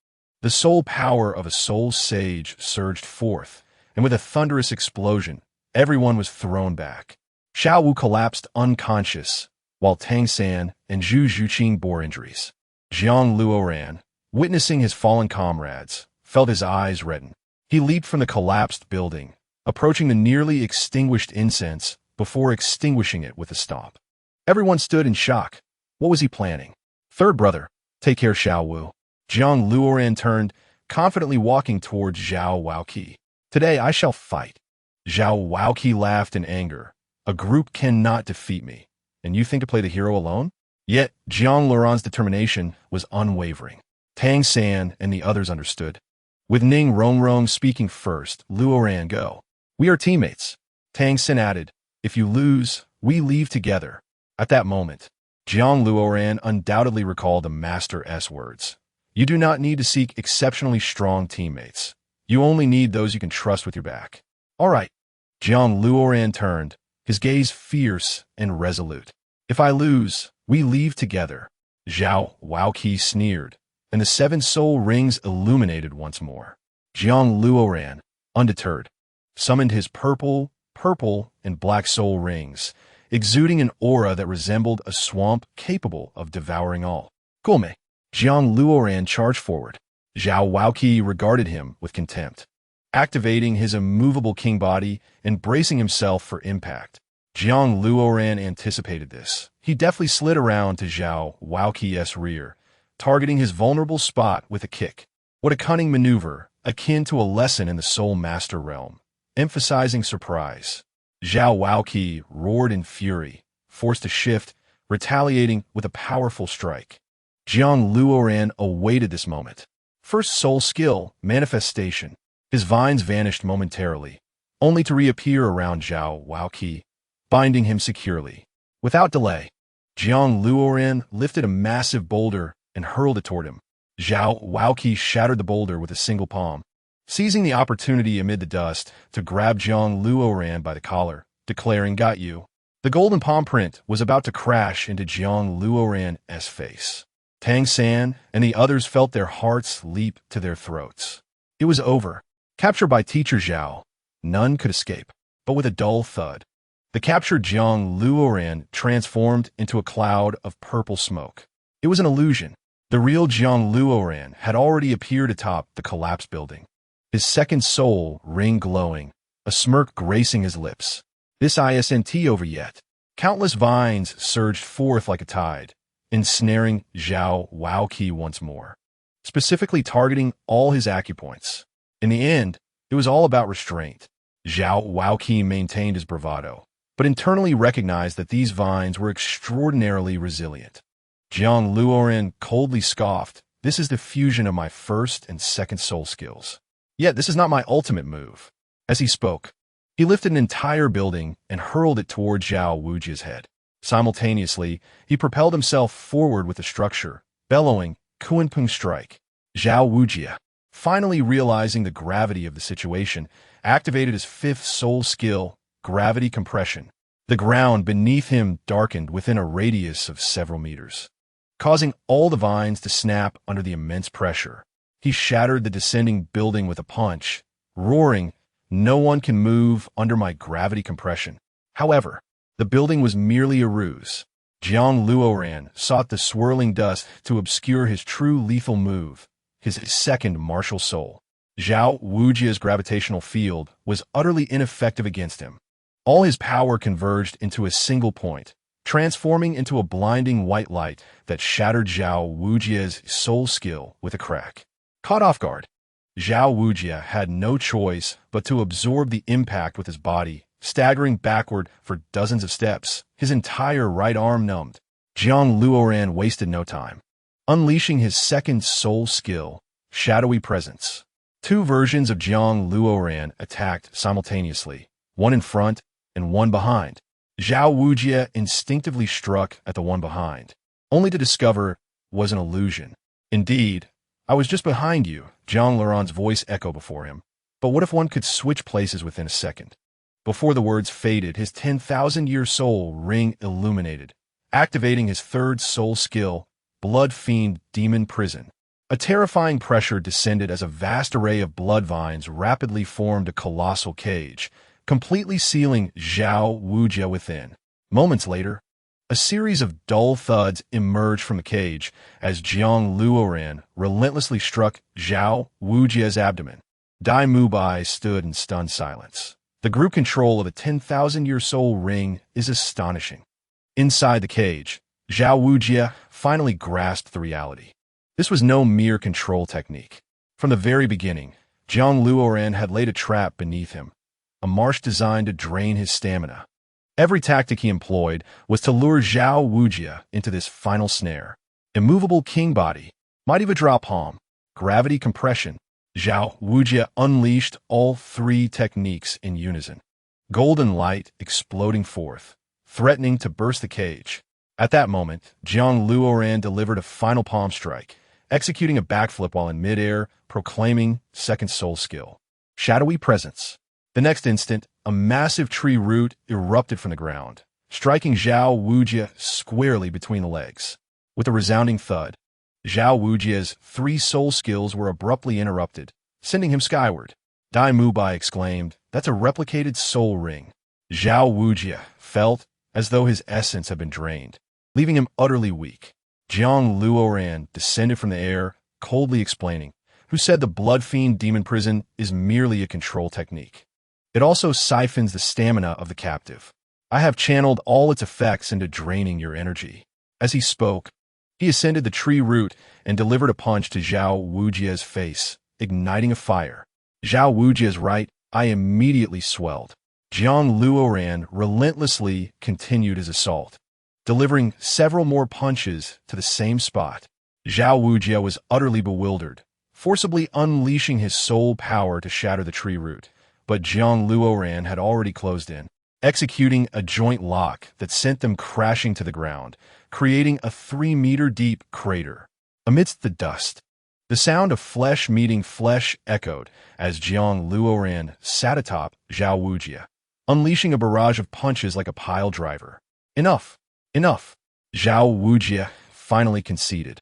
The soul power of a soul sage surged forth, and with a thunderous explosion, everyone was thrown back. Xiao Wu collapsed unconscious, while Tang San and Zhu Zhuqing bore injuries. Zhang Luoran, witnessing his fallen comrades, felt his eyes redden. He leaped from the collapsed building, approaching the nearly extinguished incense before extinguishing it with a stomp. Everyone stood in shock. What was he planning? Third brother, take care, Xiao Wu. Zhang Luoran turned, confidently walking towards Zhao Waoqi. Today I shall fight. Zhao Waoqi laughed in anger. A group cannot defeat me, and you think to play the hero alone? Yet Zhang Luoran's determination was unwavering. Tang San and the others understood. With Ning Rongrong speaking first, Luoran, go. We are teammates. Tang San added, if you lose, we leave together. At that moment, Zhang Luoran undoubtedly recalled the Master's words. You do not need to seek exceptionally strong teammates. You only need those you can trust with your back. All right. Zhang Luoran turned, his gaze fierce and resolute. If I lose, we leave together. Zhao Waoqi sneered, and the 7 soul rings illuminated once more. Zhang Luoran, undeterred, summoned his purple, and black soul rings, exuding an aura that resembled a swamp capable of devouring all. Gome. Zhang Luoran charged forward. Zhao Waoqi regarded him with contempt, activating his immovable king body and bracing himself for impact. Zhang Luoran anticipated this. He deftly slid around to Zhao Waoqi's rear, targeting his vulnerable spot with a kick. What a cunning maneuver, akin to a lesson in the Soul Master realm, emphasizing surprise. Zhao Waoqi roared in fury, forced to shift, retaliating with a powerful strike. Zhang Luoran awaited this moment. First soul skill, manifestation. His vines vanished momentarily, only to reappear around Zhao Waoqi, binding him securely. Without delay, Zhang Luoran lifted a massive boulder and hurled it toward him. Zhao Waoqi shattered the boulder with a single palm, seizing the opportunity amid the dust to grab Zhang Luoran by the collar, declaring, "Got you." The golden palm print was about to crash into Zhang Luoran's face. Tang San and the others felt their hearts leap to their throats. It was over. Captured by Teacher Zhao, none could escape. But with a dull thud, the captured Zhang Luoran transformed into a cloud of purple smoke. It was an illusion. The real Jiang Luoran had already appeared atop the collapsed building, his second soul ring glowing, a smirk gracing his lips. This isn't over yet. Countless vines surged forth like a tide, ensnaring Zhao Wuqi once more, specifically targeting all his acupoints. In the end, it was all about restraint. Zhao Wuqi maintained his bravado, but internally recognized that these vines were extraordinarily resilient. Jiang Luoran coldly scoffed, "This is the fusion of my first and second soul skills. Yet this is not my ultimate move." As he spoke, he lifted an entire building and hurled it toward Zhao Wujia's head. Simultaneously, he propelled himself forward with the structure, bellowing, "Kunpeng strike." Zhao Wujia, finally realizing the gravity of the situation, activated his fifth soul skill, gravity compression. The ground beneath him darkened within a radius of several meters, causing all the vines to snap under the immense pressure. He shattered the descending building with a punch, roaring, "No one can move under my gravity compression." However, the building was merely a ruse. Jiang Luoran sought the swirling dust to obscure his true lethal move, his second martial soul. Zhao Wujia's gravitational field was utterly ineffective against him. All his power converged into a single point, transforming into a blinding white light that shattered Zhao Wujia's soul skill with a crack. Caught off guard, Zhao Wujia had no choice but to absorb the impact with his body, staggering backward for dozens of steps, his entire right arm numbed. Jiang Luoran wasted no time, unleashing his second soul skill, Shadowy Presence. Two versions of Jiang Luoran attacked simultaneously, one in front and one behind. Zhao Wujia instinctively struck at the one behind, only to discover it was an illusion. "Indeed, I was just behind you," Jiang Luoran's voice echoed before him. "But what if one could switch places within a second?" Before the words faded, his 10,000-year soul ring illuminated, activating his third soul skill, Blood Fiend Demon Prison. A terrifying pressure descended as a vast array of blood vines rapidly formed a colossal cage, completely sealing Zhao Wujia within. Moments later, a series of dull thuds emerged from the cage as Jiang Luoran relentlessly struck Zhao Wujia's abdomen. Dai Mubai stood in stunned silence. The group control of a 10,000-year soul ring is astonishing. Inside the cage, Zhao Wujia finally grasped the reality. This was no mere control technique. From the very beginning, Jiang Luoran had laid a trap beneath him, a marsh designed to drain his stamina. Every tactic he employed was to lure Zhao Wujia into this final snare. Immovable king body, mighty Vajra palm, gravity compression. Zhao Wujia unleashed all three techniques in unison. Golden light exploding forth, threatening to burst the cage. At that moment, Jiang Luoran delivered a final palm strike, executing a backflip while in midair, proclaiming second soul skill, Shadowy Presence. The next instant, a massive tree root erupted from the ground, striking Zhao Wujia squarely between the legs. With a resounding thud, Zhao Wujia's three soul skills were abruptly interrupted, sending him skyward. Dai Mubai exclaimed, "That's a replicated soul ring." Zhao Wujia felt as though his essence had been drained, leaving him utterly weak. Jiang Luoran descended from the air, coldly explaining, "Who said the Blood Fiend Demon Prison is merely a control technique? It also siphons the stamina of the captive. I have channeled all its effects into draining your energy." As he spoke, he ascended the tree root and delivered a punch to Zhao Wujia's face, igniting a fire. Zhao Wujia's right eye immediately swelled. Jiang Luoran relentlessly continued his assault, delivering several more punches to the same spot. Zhao Wujia was utterly bewildered, forcibly unleashing his soul power to shatter the tree root. But Jiang Luoran had already closed in, executing a joint lock that sent them crashing to the ground, creating a 3-meter-deep crater. Amidst the dust, the sound of flesh meeting flesh echoed as Jiang Luoran sat atop Zhao Wujia, unleashing a barrage of punches like a pile driver. Enough! Enough! Zhao Wujia finally conceded.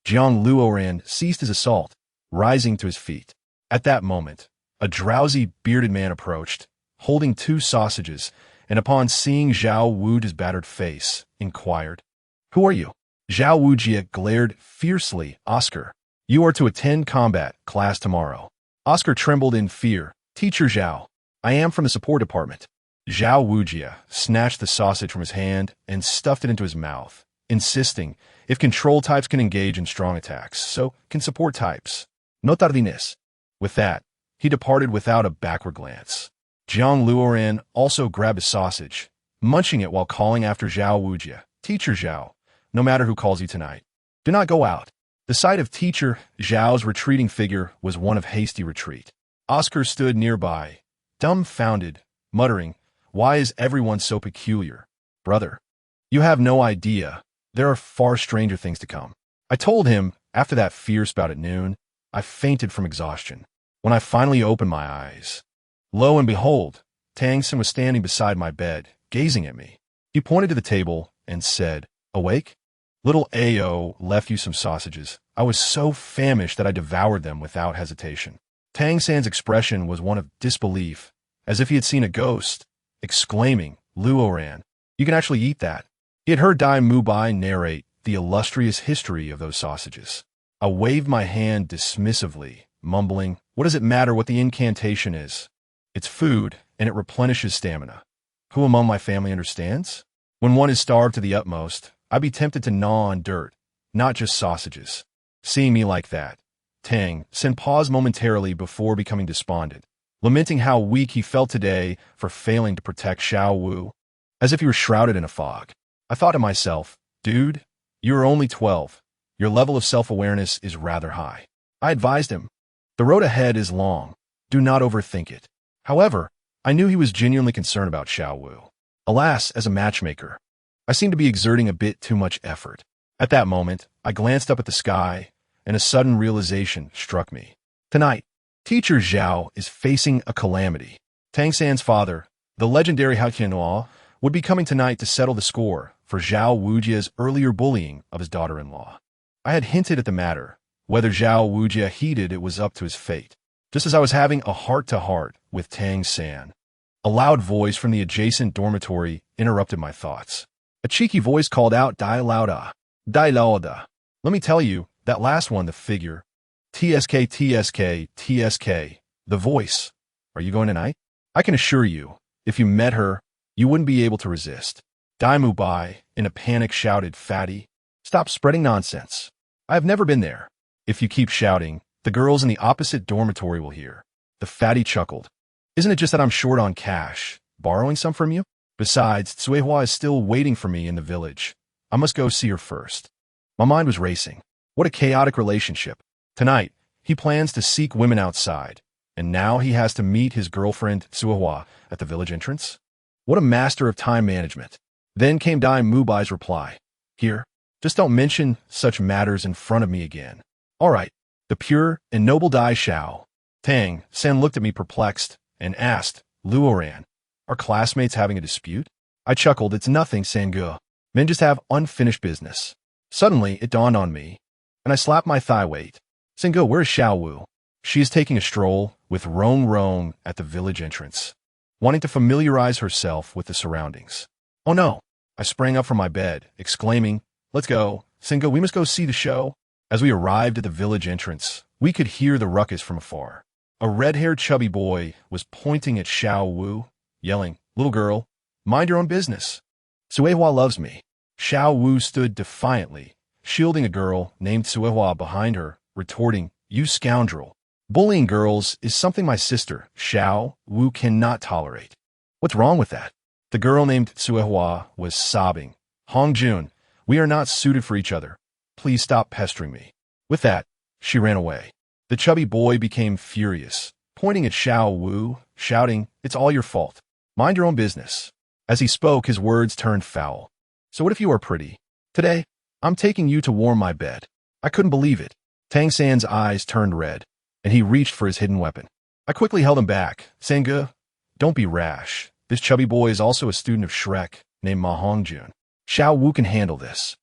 Jiang Luoran ceased his assault, rising to his feet. At that moment, a drowsy, bearded man approached, holding 2 sausages, and upon seeing Zhao Wujia's battered face, inquired, "Who are you?" Zhao Wujie glared fiercely. Oscar, you are to attend combat class tomorrow. Oscar trembled in fear. Teacher Zhao, I am from the support department. Zhao Wujie snatched the sausage from his hand and stuffed it into his mouth, insisting, if control types can engage in strong attacks, so can support types. No tardines. With that, he departed without a backward glance. Jiang Luoran also grabbed a sausage, munching it while calling after Zhao Wujie. Teacher Zhao, no matter who calls you tonight, do not go out. The sight of Teacher Zhao's retreating figure was one of hasty retreat. Oscar stood nearby, dumbfounded, muttering, why is everyone so peculiar? Brother, you have no idea. There are far stranger things to come. I told him, after that fierce bout at noon, I fainted from exhaustion. When I finally opened my eyes, lo and behold, Tang Sin was standing beside my bed, gazing at me. He pointed to the table and said, awake? Little Ao left you some sausages. I was so famished that I devoured them without hesitation. Tang San's expression was one of disbelief, as if he had seen a ghost, exclaiming, Luoran, you can actually eat that. He had heard Dai Mubai narrate the illustrious history of those sausages. I waved my hand dismissively, mumbling, what does it matter what the incantation is? It's food, and it replenishes stamina. Who among my family understands? When one is starved to the utmost, I'd be tempted to gnaw on dirt, not just sausages. Seeing me like that, Tang Sin paused momentarily before becoming despondent, lamenting how weak he felt today for failing to protect Xiao Wu, as if he were shrouded in a fog. I thought to myself, dude, you are only 12. Your level of self-awareness is rather high. I advised him, the road ahead is long. Do not overthink it. However, I knew he was genuinely concerned about Xiao Wu. Alas, as a matchmaker, I seemed to be exerting a bit too much effort. At that moment, I glanced up at the sky, and a sudden realization struck me. Tonight, Teacher Zhao is facing a calamity. Tang San's father, the legendary Hao Qianhua, would be coming tonight to settle the score for Zhao Wujie's earlier bullying of his daughter-in-law. I had hinted at the matter. Whether Zhao Wujie heeded it was up to his fate. Just as I was having a heart-to-heart with Tang San, a loud voice from the adjacent dormitory interrupted my thoughts. A cheeky voice called out, Dai Lauda. Dai Lauda. Let me tell you, that last one, the figure. TSK, TSK, TSK. The voice. Are you going tonight? I can assure you, if you met her, you wouldn't be able to resist. Dai Mubai, in a panic, shouted, Fatty, stop spreading nonsense. I have never been there. If you keep shouting, the girls in the opposite dormitory will hear. The fatty chuckled. Isn't it just that I'm short on cash, borrowing some from you? Besides, Tsuehua is still waiting for me in the village. I must go see her first. My mind was racing. What a chaotic relationship. Tonight, he plans to seek women outside, and now he has to meet his girlfriend, Tsuehua, at the village entrance? What a master of time management. Then came Dai Mubai's reply. Here, just don't mention such matters in front of me again. All right, the pure and noble Dai Xiao. Tang San looked at me perplexed and asked, Luoran, are classmates having a dispute? I chuckled, it's nothing, Sange. Men just have unfinished business. Suddenly, it dawned on me, and I slapped my thigh. Wait, Sange, where is Xiao Wu? She is taking a stroll with Rong Rong at the village entrance, wanting to familiarize herself with the surroundings. Oh no! I sprang up from my bed, exclaiming, let's go, Sange, we must go see the show. As we arrived at the village entrance, we could hear the ruckus from afar. A red-haired chubby boy was pointing at Xiao Wu, yelling, little girl, mind your own business. Tsuehua loves me. Xiao Wu stood defiantly, shielding a girl named Tsuehua behind her, retorting, you scoundrel. Bullying girls is something my sister, Xiao Wu, cannot tolerate. What's wrong with that? The girl named Tsuehua was sobbing. Hongjun, we are not suited for each other. Please stop pestering me. With that, she ran away. The chubby boy became furious, pointing at Xiao Wu, shouting, it's all your fault. Mind your own business. As he spoke, his words turned foul. So what if you are pretty? Today, I'm taking you to warm my bed. I couldn't believe it. Tang San's eyes turned red, and he reached for his hidden weapon. I quickly held him back. Sange, don't be rash. This chubby boy is also a student of Shrek named Ma Hongjun. Xiao Wu can handle this.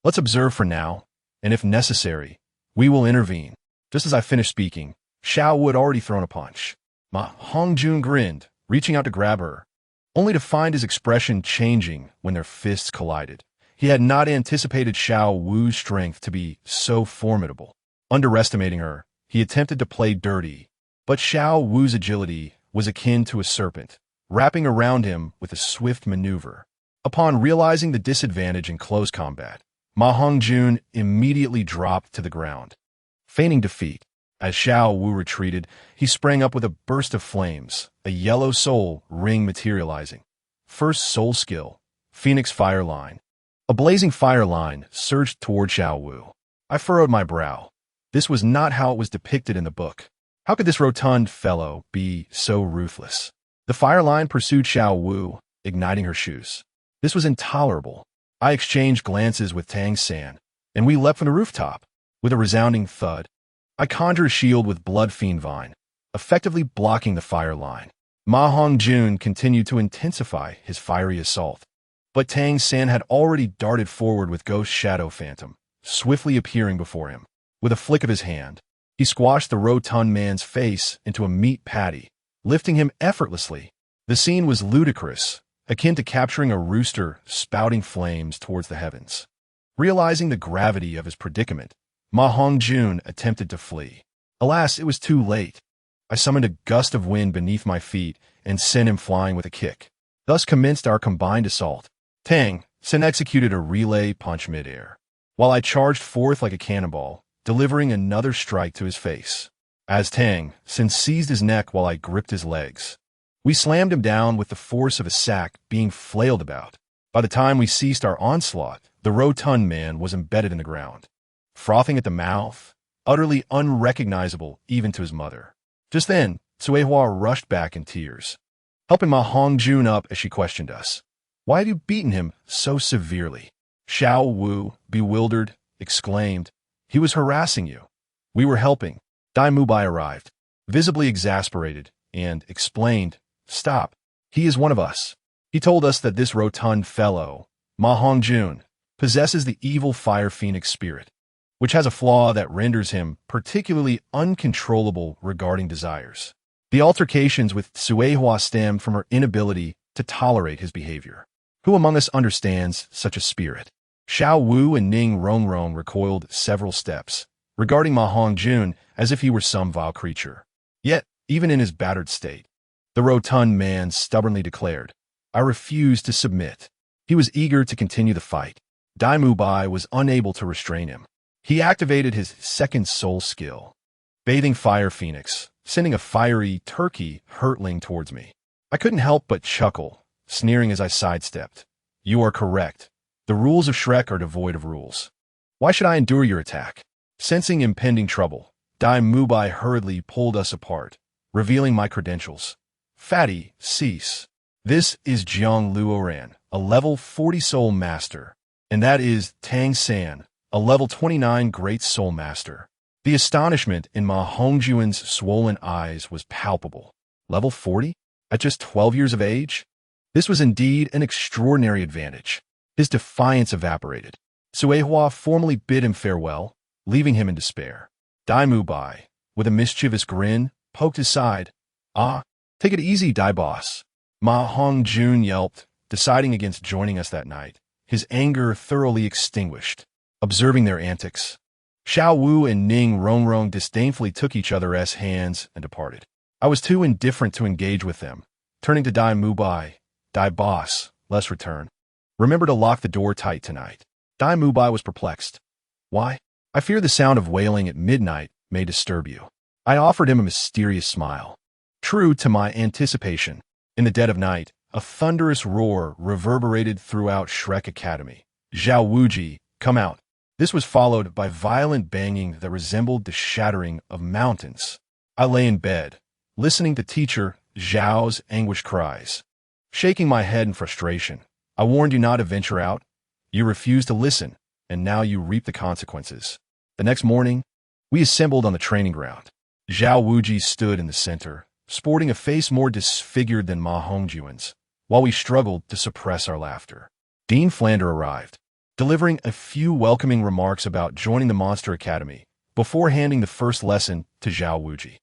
Let's observe for now, and if necessary, we will intervene. Just as I finished speaking, Xiao Wu had already thrown a punch. Ma Hongjun grinned, reaching out to grab her, only to find his expression changing when their fists collided. He had not anticipated Xiao Wu's strength to be so formidable. Underestimating her, he attempted to play dirty, but Xiao Wu's agility was akin to a serpent, wrapping around him with a swift maneuver. Upon realizing the disadvantage in close combat, Ma Hongjun immediately dropped to the ground. Feigning defeat, as Xiao Wu retreated, he sprang up with a burst of flames, a yellow soul ring materializing. First soul skill, Phoenix Fire Line. A blazing fire line surged toward Xiao Wu. I furrowed my brow. This was not how it was depicted in the book. How could this rotund fellow be so ruthless? The fire line pursued Xiao Wu, igniting her shoes. This was intolerable. I exchanged glances with Tang San, and we leapt from the rooftop. With a resounding thud, I conjured a shield with Blood Fiend Vine, effectively blocking the fire line. Ma Hongjun continued to intensify his fiery assault. But Tang San had already darted forward with Ghost Shadow Phantom, swiftly appearing before him. With a flick of his hand, he squashed the rotund man's face into a meat patty, lifting him effortlessly. The scene was ludicrous, akin to capturing a rooster spouting flames towards the heavens. Realizing the gravity of his predicament, Ma Hongjun attempted to flee. Alas, it was too late. I summoned a gust of wind beneath my feet and sent him flying with a kick. Thus commenced our combined assault. Tang San executed a relay punch midair, while I charged forth like a cannonball, delivering another strike to his face. As Tang San seized his neck while I gripped his legs, we slammed him down with the force of a sack being flailed about. By the time we ceased our onslaught, the rotund man was embedded in the ground, frothing at the mouth, utterly unrecognizable even to his mother. Just then, Suehua rushed back in tears, helping Ma Hongjun up as she questioned us. Why have you beaten him so severely? Xiao Wu, bewildered, exclaimed, He was harassing you. We were helping. Dai Mubai arrived, visibly exasperated, and explained, Stop. He is one of us. He told us that this rotund fellow, Ma Hongjun, possesses the evil Fire Phoenix spirit, which has a flaw that renders him particularly uncontrollable regarding desires. The altercations with Suehua stemmed from her inability to tolerate his behavior. Who among us understands such a spirit? Xiao Wu and Ning Rongrong recoiled several steps, regarding Ma Hongjun as if he were some vile creature. Yet, even in his battered state, the rotund man stubbornly declared, I refuse to submit. He was eager to continue the fight. Dai Mubai was unable to restrain him. He activated his second soul skill, Bathing Fire Phoenix, sending a fiery turkey hurtling towards me. I couldn't help but chuckle, sneering as I sidestepped. You are correct. The rules of Shrek are devoid of rules. Why should I endure your attack? Sensing impending trouble, Dai Mubai hurriedly pulled us apart, revealing my credentials. Fatty, cease. This is Jiang Luoran, a level 40 Soul Master, and that is Tang San, a level 29 Great Soul Master. The astonishment in Ma Hongjun's swollen eyes was palpable. Level 40? At just 12 years of age? This was indeed an extraordinary advantage. His defiance evaporated. Suehua formally bid him farewell, leaving him in despair. Dai Mubai, with a mischievous grin, poked his side. Ah, take it easy, Dai Boss. Ma Hongjun yelped, deciding against joining us that night, his anger thoroughly extinguished. Observing their antics, Xiao Wu and Ning Rongrong disdainfully took each other's hands and departed. I was too indifferent to engage with them. Turning to Dai Mubai, Dai Boss, let's return. Remember to lock the door tight tonight. Dai Mubai was perplexed. Why? I fear the sound of wailing at midnight may disturb you. I offered him a mysterious smile. True to my anticipation, in the dead of night, a thunderous roar reverberated throughout Shrek Academy. Zhao Wuji, come out. This was followed by violent banging that resembled the shattering of mountains. I lay in bed, listening to teacher Zhao's anguished cries. Shaking my head in frustration, I warned you not to venture out. You refused to listen, and now you reap the consequences. The next morning, we assembled on the training ground. Zhao Wuji stood in the center, sporting a face more disfigured than Ma Hongjun's, while we struggled to suppress our laughter. Dean Flander arrived, delivering a few welcoming remarks about joining the Monster Academy, before handing the first lesson to Zhao Wuji.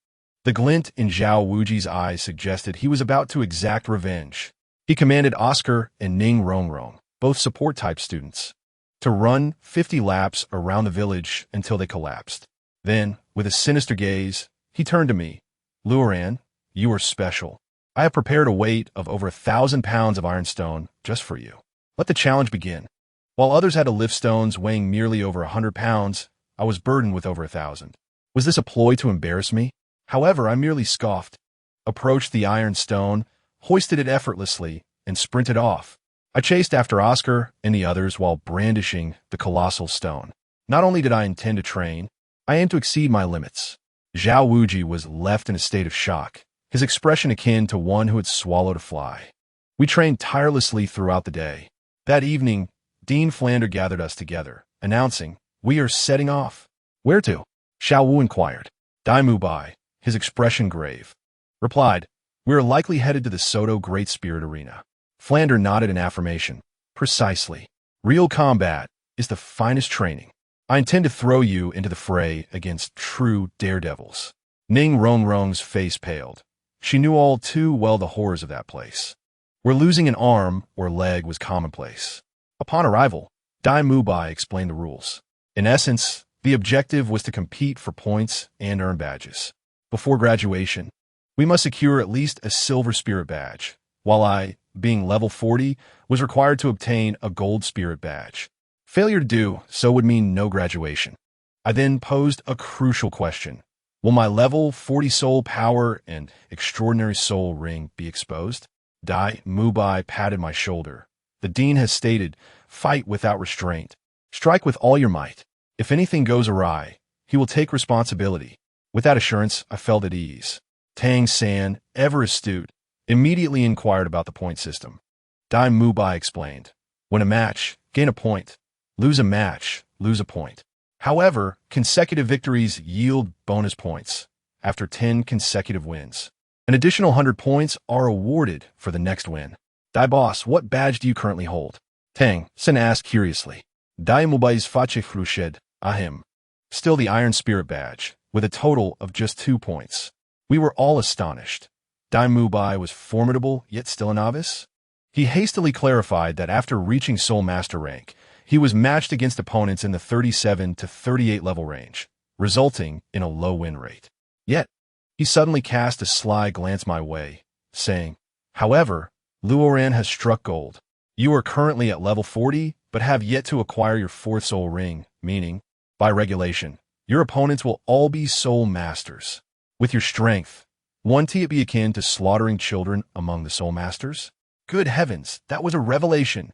The glint in Zhao Wuji's eyes suggested he was about to exact revenge. He commanded Oscar and Ning Rongrong, both support-type students, to run 50 laps around the village until they collapsed. Then, with a sinister gaze, he turned to me. Luoran, you are special. I have prepared a weight of over 1,000 pounds of ironstone just for you. Let the challenge begin. While others had to lift stones weighing merely over 100 pounds, I was burdened with over 1,000. Was this a ploy to embarrass me? However, I merely scoffed, approached the iron stone, hoisted it effortlessly, and sprinted off. I chased after Oscar and the others while brandishing the colossal stone. Not only did I intend to train, I aimed to exceed my limits. Zhao Wuji was left in a state of shock, his expression akin to one who had swallowed a fly. We trained tirelessly throughout the day. That evening, Dean Flander gathered us together, announcing, "We are setting off." "Where to?" Xiao Wu inquired. Dai Mubai, his expression grave, replied, "We are likely headed to the Soto Great Spirit Arena." Flander nodded in affirmation. "Precisely. Real combat is the finest training. I intend to throw you into the fray against true daredevils." Ning Rongrong's face paled. She knew all too well the horrors of that place, where losing an arm or leg was commonplace. Upon arrival, Dai Mubai explained the rules. In essence, the objective was to compete for points and earn badges. Before graduation, we must secure at least a silver spirit badge, while I, being level 40, was required to obtain a gold spirit badge. Failure to do so would mean no graduation. I then posed a crucial question. Will my level 40 soul power and extraordinary soul ring be exposed? Dai Mubai patted my shoulder. The dean has stated, fight without restraint. Strike with all your might. If anything goes awry, he will take responsibility. With that assurance, I felt at ease. Tang San, ever astute, immediately inquired about the point system. Dai Mubai explained, win a match, gain a point. Lose a match, lose a point. However, consecutive victories yield bonus points after 10 consecutive wins. An additional 100 points are awarded for the next win. Dai Boss, what badge do you currently hold? Tang Sen asked curiously. Dai Mubai's Fache Flushed, Ahim. Still the Iron Spirit badge, with a total of just 2 points. We were all astonished. Dai Mubai was formidable, yet still a novice? He hastily clarified that after reaching Soul Master rank, he was matched against opponents in the 37 to 38 level range, resulting in a low win rate. Yet, he suddenly cast a sly glance my way, saying, however, Luoran has struck gold. You are currently at level 40, but have yet to acquire your 4th soul ring, meaning, by regulation, your opponents will all be soul masters. With your strength, won't it be akin to slaughtering children among the soul masters? Good heavens, that was a revelation.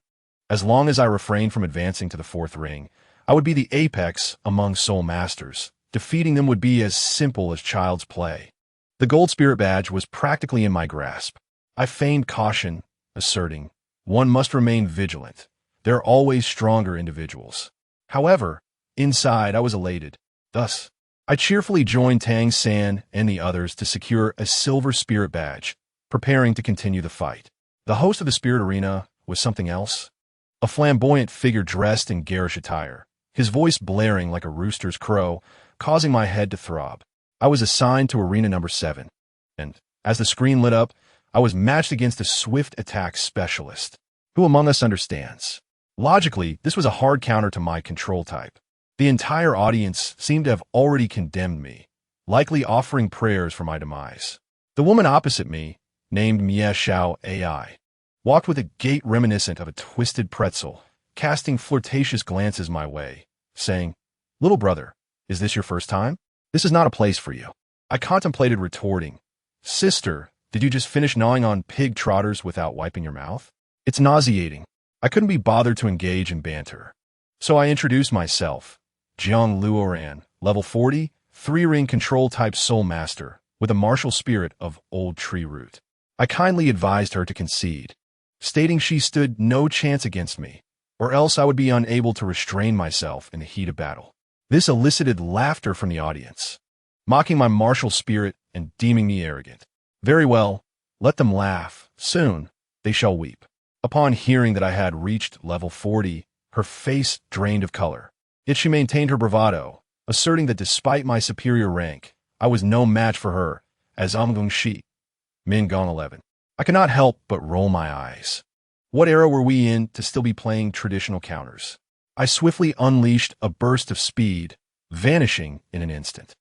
As long as I refrained from advancing to the 4th ring, I would be the apex among soul masters. Defeating them would be as simple as child's play. The gold spirit badge was practically in my grasp. I feigned caution, asserting, one must remain vigilant. There are always stronger individuals. However, inside I was elated. Thus, I cheerfully joined Tang San and the others to secure a silver spirit badge, preparing to continue the fight. The host of the spirit arena was something else. A flamboyant figure dressed in garish attire, his voice blaring like a rooster's crow, causing my head to throb. I was assigned to arena number 7, and, as the screen lit up, I was matched against a swift attack specialist. Who among us understands? Logically, this was a hard counter to my control type. The entire audience seemed to have already condemned me, likely offering prayers for my demise. The woman opposite me, named Mie Xiao AI, walked with a gait reminiscent of a twisted pretzel, casting flirtatious glances my way, saying, little brother, is this your first time? This is not a place for you. I contemplated retorting, sister, did you just finish gnawing on pig trotters without wiping your mouth? It's nauseating. I couldn't be bothered to engage in banter. So I introduced myself, Jiang Luoran, level 40, 3-ring control type soul master, with a martial spirit of old tree root. I kindly advised her to concede, stating she stood no chance against me, or else I would be unable to restrain myself in the heat of battle. This elicited laughter from the audience, mocking my martial spirit and deeming me arrogant. Very well, let them laugh. Soon, they shall weep. Upon hearing that I had reached level 40, her face drained of color. Yet she maintained her bravado, asserting that despite my superior rank, I was no match for her, as Amgung Shi, Min Gong 11. I could not help but roll my eyes. What era were we in to still be playing traditional counters? I swiftly unleashed a burst of speed, vanishing in an instant.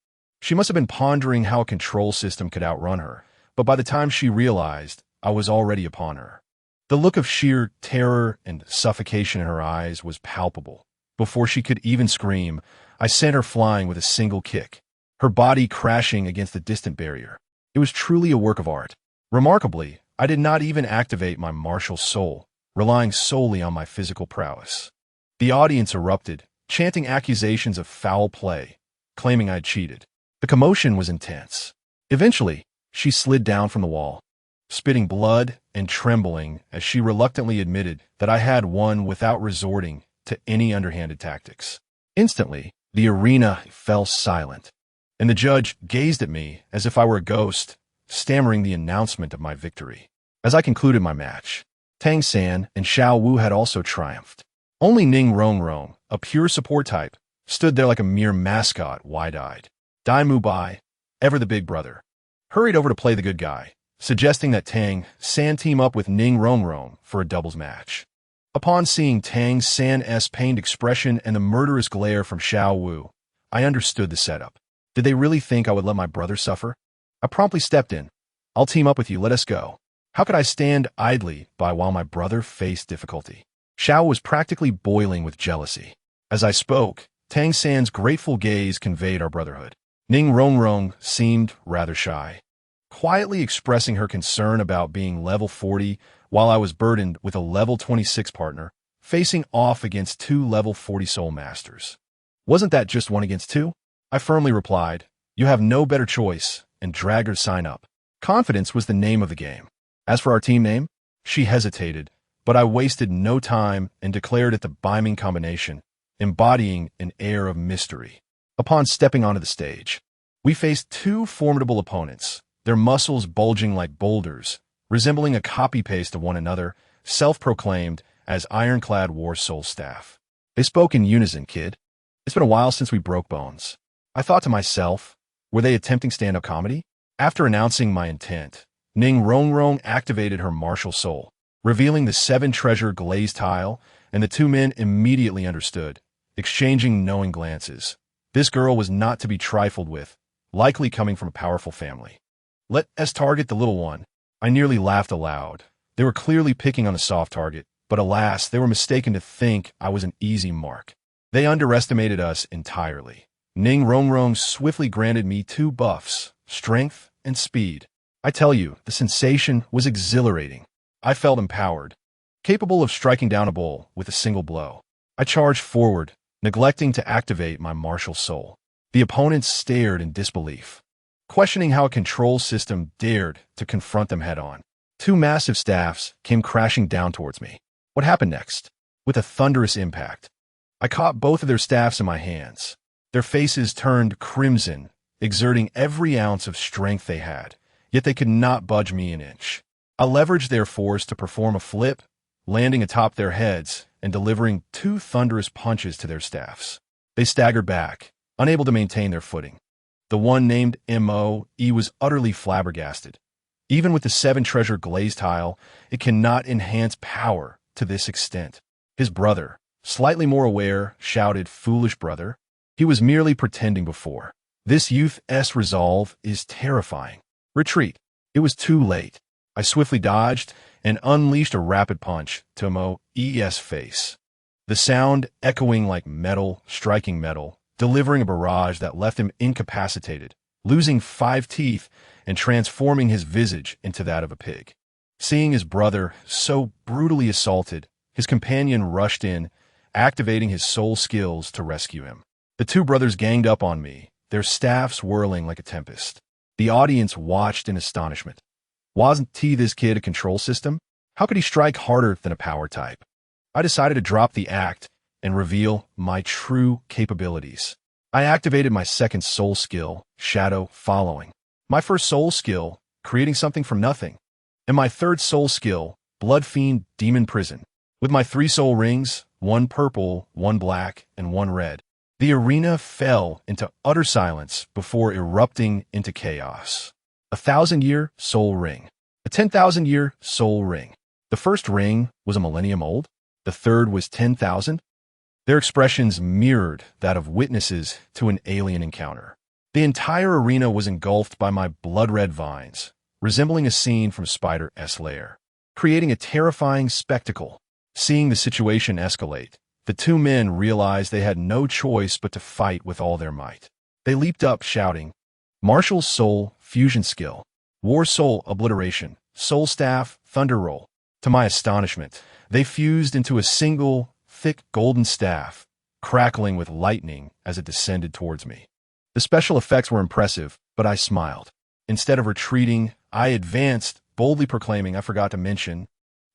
She must have been pondering how a control system could outrun her, but by the time she realized, I was already upon her. The look of sheer terror and suffocation in her eyes was palpable. Before she could even scream, I sent her flying with a single kick, her body crashing against the distant barrier. It was truly a work of art. Remarkably, I did not even activate my martial soul, relying solely on my physical prowess. The audience erupted, chanting accusations of foul play, claiming I'd cheated. The commotion was intense. Eventually, she slid down from the wall, spitting blood and trembling as she reluctantly admitted that I had won without resorting to any underhanded tactics. Instantly, the arena fell silent, and the judge gazed at me as if I were a ghost, stammering the announcement of my victory. As I concluded my match, Tang San and Xiao Wu had also triumphed. Only Ning Rongrong, a pure support type, stood there like a mere mascot, wide-eyed. Dai Mu Bai, ever the big brother, hurried over to play the good guy, suggesting that Tang San team up with Ning Rongrong for a doubles match. Upon seeing Tang San's pained expression and the murderous glare from Xiao Wu, I understood the setup. Did they really think I would let my brother suffer? I promptly stepped in. I'll team up with you, let us go. How could I stand idly by while my brother faced difficulty? Xiao was practically boiling with jealousy. As I spoke, Tang San's grateful gaze conveyed our brotherhood. Ning Rongrong seemed rather shy, quietly expressing her concern about being level 40 while I was burdened with a level 26 partner, facing off against 2 level 40 soul masters. Wasn't that just 1 against 2? I firmly replied, you have no better choice, and dragged her sign up. Confidence was the name of the game. As for our team name, she hesitated, but I wasted no time and declared it the Biming combination, embodying an air of mystery. Upon stepping onto the stage, we faced 2 formidable opponents, their muscles bulging like boulders, resembling a copy-paste of one another, self-proclaimed as ironclad war soul staff. They spoke in unison, kid. It's been a while since we broke bones. I thought to myself, were they attempting stand-up comedy? After announcing my intent, Ning Rongrong activated her martial soul, revealing the 7-treasure glazed tile, and the 2 men immediately understood, exchanging knowing glances. This girl was not to be trifled with, likely coming from a powerful family. Let us target the little one. I nearly laughed aloud. They were clearly picking on a soft target, but alas, they were mistaken to think I was an easy mark. They underestimated us entirely. Ning Rongrong swiftly granted me 2 buffs, strength and speed. I tell you, the sensation was exhilarating. I felt empowered, capable of striking down a bull with a single blow. I charged forward, neglecting to activate my martial soul. The opponents stared in disbelief, questioning how a control system dared to confront them head-on. 2 massive staffs came crashing down towards me. What happened next? With a thunderous impact, I caught both of their staffs in my hands. Their faces turned crimson, exerting every ounce of strength they had, yet they could not budge me an inch. I leveraged their force to perform a flip, landing atop their heads and delivering 2 thunderous punches to their staffs. They staggered back, unable to maintain their footing. The one named M.O.E. was utterly flabbergasted. Even with the 7-treasure glazed tile, it cannot enhance power to this extent. His brother, slightly more aware, shouted, "Foolish brother." He was merely pretending before. This youth's resolve is terrifying. Retreat. It was too late. I swiftly dodged and unleashed a rapid punch to M.O.E.'s face. The sound echoing like metal striking metal, delivering a barrage that left him incapacitated, losing 5 teeth and transforming his visage into that of a pig. Seeing his brother so brutally assaulted, his companion rushed in, activating his soul skills to rescue him. The 2 brothers ganged up on me, their staffs whirling like a tempest. The audience watched in astonishment. Wasn't this kid a control system? How could he strike harder than a power type? I decided to drop the act and reveal my true capabilities. I activated my 2nd soul skill, Shadow Following. My 1st soul skill, creating something from nothing. And my 3rd soul skill, Blood Fiend Demon Prison. With my 3 soul rings, 1 purple, 1 black, and 1 red, the arena fell into utter silence before erupting into chaos. A 1,000-year soul ring. A 10,000-year soul ring. The 1st ring was a millennium old. The 3rd was 10,000. Their expressions mirrored that of witnesses to an alien encounter. The entire arena was engulfed by my blood-red vines, resembling a scene from Spider-Man's lair, creating a terrifying spectacle. Seeing the situation escalate, the two men realized they had no choice but to fight with all their might. They leaped up, shouting, "Martial Soul Fusion Skill, War Soul Obliteration, Soul Staff, Thunder Roll." To my astonishment, they fused into a single, thick golden staff, crackling with lightning as it descended towards me. The special effects were impressive, but I smiled. Instead of retreating, I advanced, boldly proclaiming, I forgot to mention,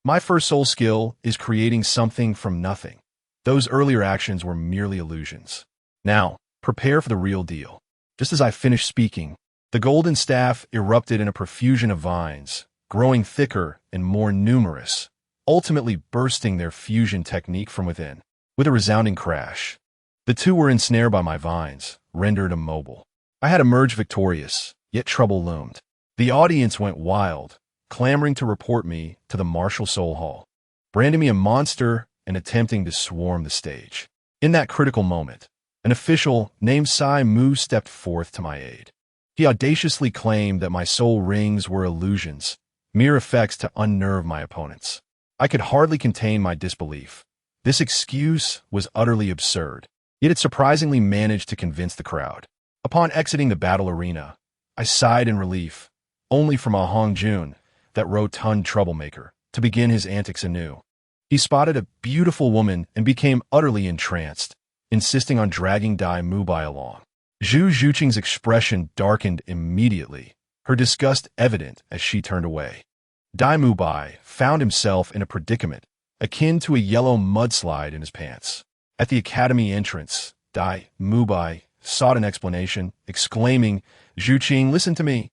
my first soul skill is creating something from nothing. Those earlier actions were merely illusions. Now, prepare for the real deal. Just as I finished speaking, the golden staff erupted in a profusion of vines, growing thicker and more numerous, ultimately bursting their fusion technique from within. With a resounding crash, the two were ensnared by my vines, rendered immobile. I had emerged victorious, yet trouble loomed. The audience went wild, clamoring to report me to the Martial Soul Hall, branding me a monster and attempting to swarm the stage. In that critical moment, an official named Sai Mu stepped forth to my aid. He audaciously claimed that my soul rings were illusions, mere effects to unnerve my opponents. I could hardly contain my disbelief. This excuse was utterly absurd, yet it surprisingly managed to convince the crowd. Upon exiting the battle arena, I sighed in relief, only for Ma Hongjun, that rotund troublemaker, to begin his antics anew. He spotted a beautiful woman and became utterly entranced, insisting on dragging Dai Mubai along. Zhu Zhuqing's expression darkened immediately, her disgust evident as she turned away. Dai Mubai found himself in a predicament akin to a yellow mudslide in his pants. At the academy entrance, Dai Mubai sought an explanation, exclaiming, "Zhuqing, listen to me."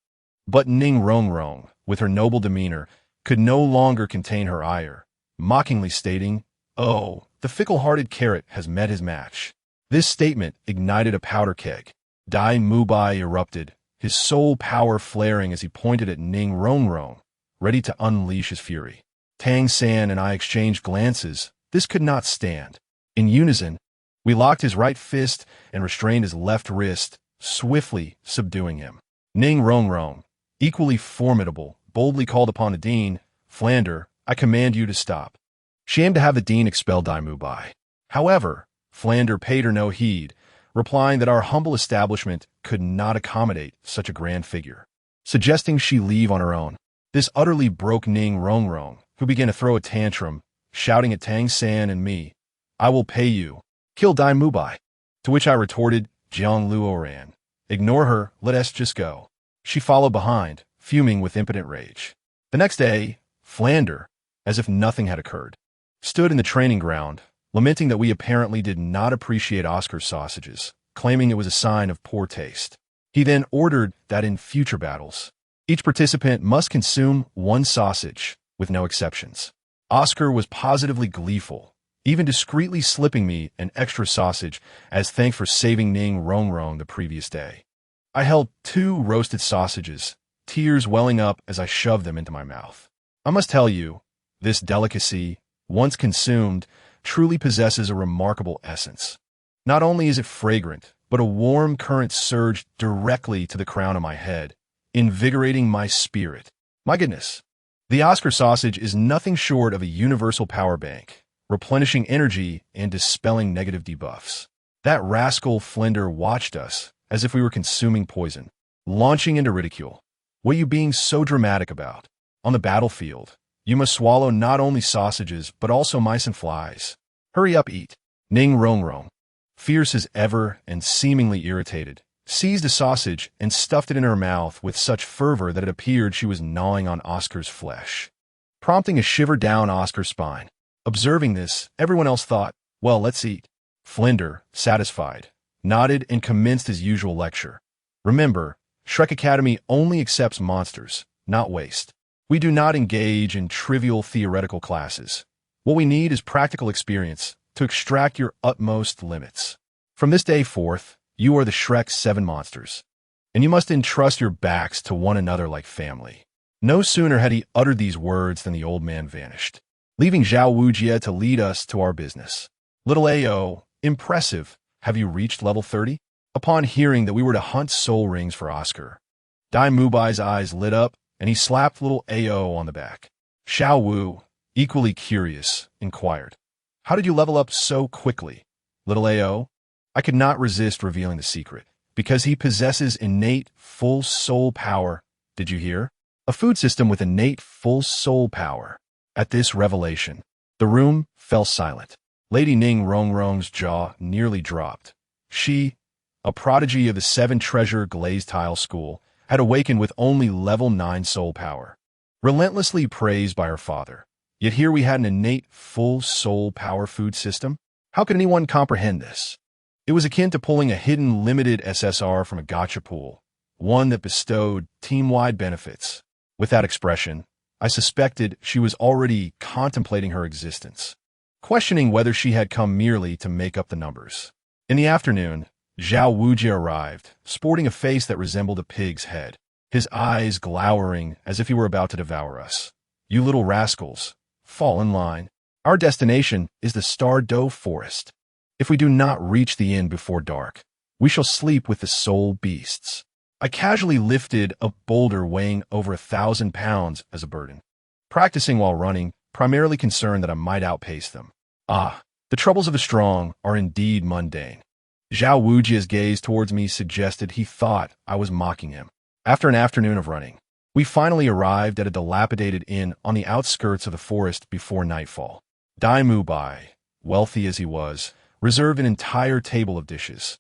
But Ning Rongrong, with her noble demeanor, could no longer contain her ire, mockingly stating, "Oh, the fickle-hearted carrot has met his match." This statement ignited a powder keg. Dai Mubai erupted, his soul power flaring as he pointed at Ning Rongrong, ready to unleash his fury. Tang San and I exchanged glances. This could not stand. In unison, we locked his right fist and restrained his left wrist, swiftly subduing him. Ning Rongrong, equally formidable, boldly called upon the dean, "Flander, I command you to stop." She aimed to have the dean expel Dai Mubai. However, Flander paid her no heed, replying that our humble establishment could not accommodate such a grand figure, suggesting she leave on her own. This utterly broke Ning Rongrong, who began to throw a tantrum, shouting at Tang San and me, "I will pay you. Kill Dai Mubai." To which I retorted, "Jiang Luoran, ignore her, let us just go." She followed behind, fuming with impotent rage. The next day, Flander, as if nothing had occurred, stood in the training ground, lamenting that we apparently did not appreciate Oscar's sausages, claiming it was a sign of poor taste. He then ordered that in future battles, each participant must consume one sausage, with no exceptions. Oscar was positively gleeful, even discreetly slipping me an extra sausage as thanks for saving Ning Rongrong the previous day. I held 2 roasted sausages, tears welling up as I shoved them into my mouth. I must tell you, this delicacy, once consumed, truly possesses a remarkable essence. Not only is it fragrant, but a warm current surged directly to the crown of my head, invigorating my spirit. My goodness, the Oscar sausage is nothing short of a universal power bank, replenishing energy and dispelling negative debuffs. That rascal Flinder watched us as if we were consuming poison, launching into ridicule. What are you being so dramatic about? On the battlefield, you must swallow not only sausages, but also mice and flies. Hurry up, eat. Ning Rongrong, fierce as ever and seemingly irritated, seized a sausage and stuffed it in her mouth with such fervor that it appeared she was gnawing on Oscar's flesh, prompting a shiver down Oscar's spine. Observing this, everyone else thought, well, let's eat. Flinder, satisfied, nodded and commenced his usual lecture. Remember, Shrek Academy only accepts monsters, not waste. We do not engage in trivial theoretical classes. What we need is practical experience to extract your utmost limits. From this day forth, you are the Shrek 7 monsters, and you must entrust your backs to one another like family. No sooner had he uttered these words than the old man vanished, leaving Zhao Wujie to lead us to our business. Little AO, impressive. Have you reached level 30? Upon hearing that we were to hunt soul rings for Oscar, Dai Mubai's eyes lit up, and he slapped little AO on the back. Xiao Wu, equally curious, inquired, "How did you level up so quickly?" Little AO, I could not resist revealing the secret. Because he possesses innate full soul power. Did you hear? A food system with innate full soul power. At this revelation, the room fell silent. Lady Ning Rongrong's jaw nearly dropped. She, a prodigy of the 7-treasure glazed tile school, had awakened with only level 9 soul power. Relentlessly praised by her father. Yet here we had an innate full soul power food system? How could anyone comprehend this? It was akin to pulling a hidden limited SSR from a gacha pool, one that bestowed team-wide benefits. With that expression, I suspected she was already contemplating her existence, questioning whether she had come merely to make up the numbers. In the afternoon, Zhao Wujie arrived, sporting a face that resembled a pig's head, his eyes glowering as if he were about to devour us. You little rascals, fall in line. Our destination is the Star Doe Forest. If we do not reach the inn before dark, we shall sleep with the soul beasts. I casually lifted a boulder weighing over 1,000 pounds as a burden, practicing while running, primarily concerned that I might outpace them. The troubles of the strong are indeed mundane. Zhao Wujie's gaze towards me suggested he thought I was mocking him. After an afternoon of running, we finally arrived at a dilapidated inn on the outskirts of the forest before nightfall. Dai Mubai, wealthy as he was, reserved an entire table of dishes,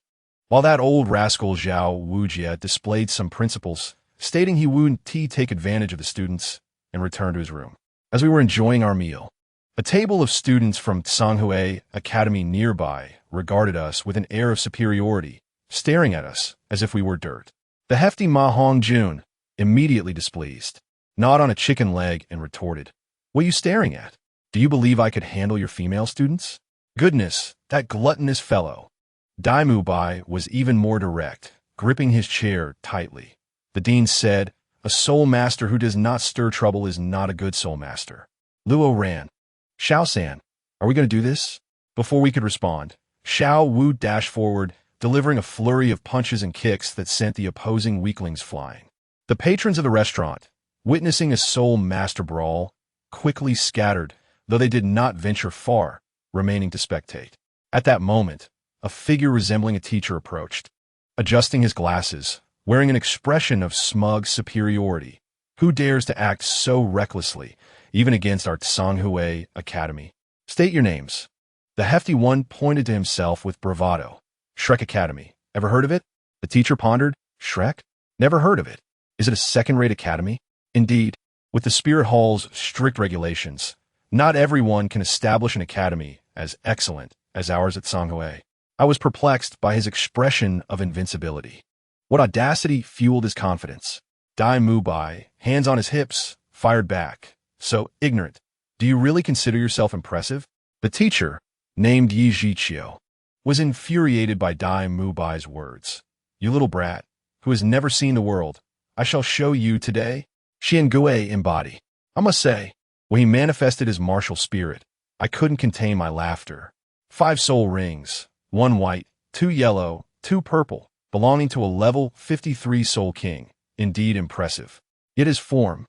while that old rascal Zhao Wujie displayed some principles, stating he wouldn't take advantage of the students and return to his room. As we were enjoying our meal, a table of students from Tsanghue Academy nearby regarded us with an air of superiority, staring at us as if we were dirt. The hefty Ma Hongjun, immediately displeased, gnawed on a chicken leg and retorted, "What are you staring at? Do you believe I could handle your female students?" Goodness, that gluttonous fellow. Dai Mubai was even more direct, gripping his chair tightly. The dean said, "A soul master who does not stir trouble is not a good soul master." Luo ran. "Xiao-san, are we going to do this?" Before we could respond, Xiao Wu dashed forward, delivering a flurry of punches and kicks that sent the opposing weaklings flying. The patrons of the restaurant, witnessing a soul master brawl, quickly scattered, though they did not venture far, remaining to spectate. At that moment, a figure resembling a teacher approached, adjusting his glasses, wearing an expression of smug superiority. Who dares to act so recklessly, even against our Tsanghue Academy? State your names. The hefty one pointed to himself with bravado. Shrek Academy. Ever heard of it? The teacher pondered. Shrek? Never heard of it. Is it a second-rate academy? Indeed, with the Spirit Hall's strict regulations, not everyone can establish an academy as excellent as ours at Tsanghue. I was perplexed by his expression of invincibility. What audacity fueled his confidence? Dai Mubai, hands on his hips, fired back. So ignorant. Do you really consider yourself impressive? The teacher, named Yi Zhiqiu, was infuriated by Dai Mubai's words. You little brat, who has never seen the world, I shall show you today. Xiangui embody. I must say, when he manifested his martial spirit, I couldn't contain my laughter. 5 soul rings, 1 white, 2 yellow, 2 purple, belonging to a level 53 soul king. Indeed impressive. Yet his form,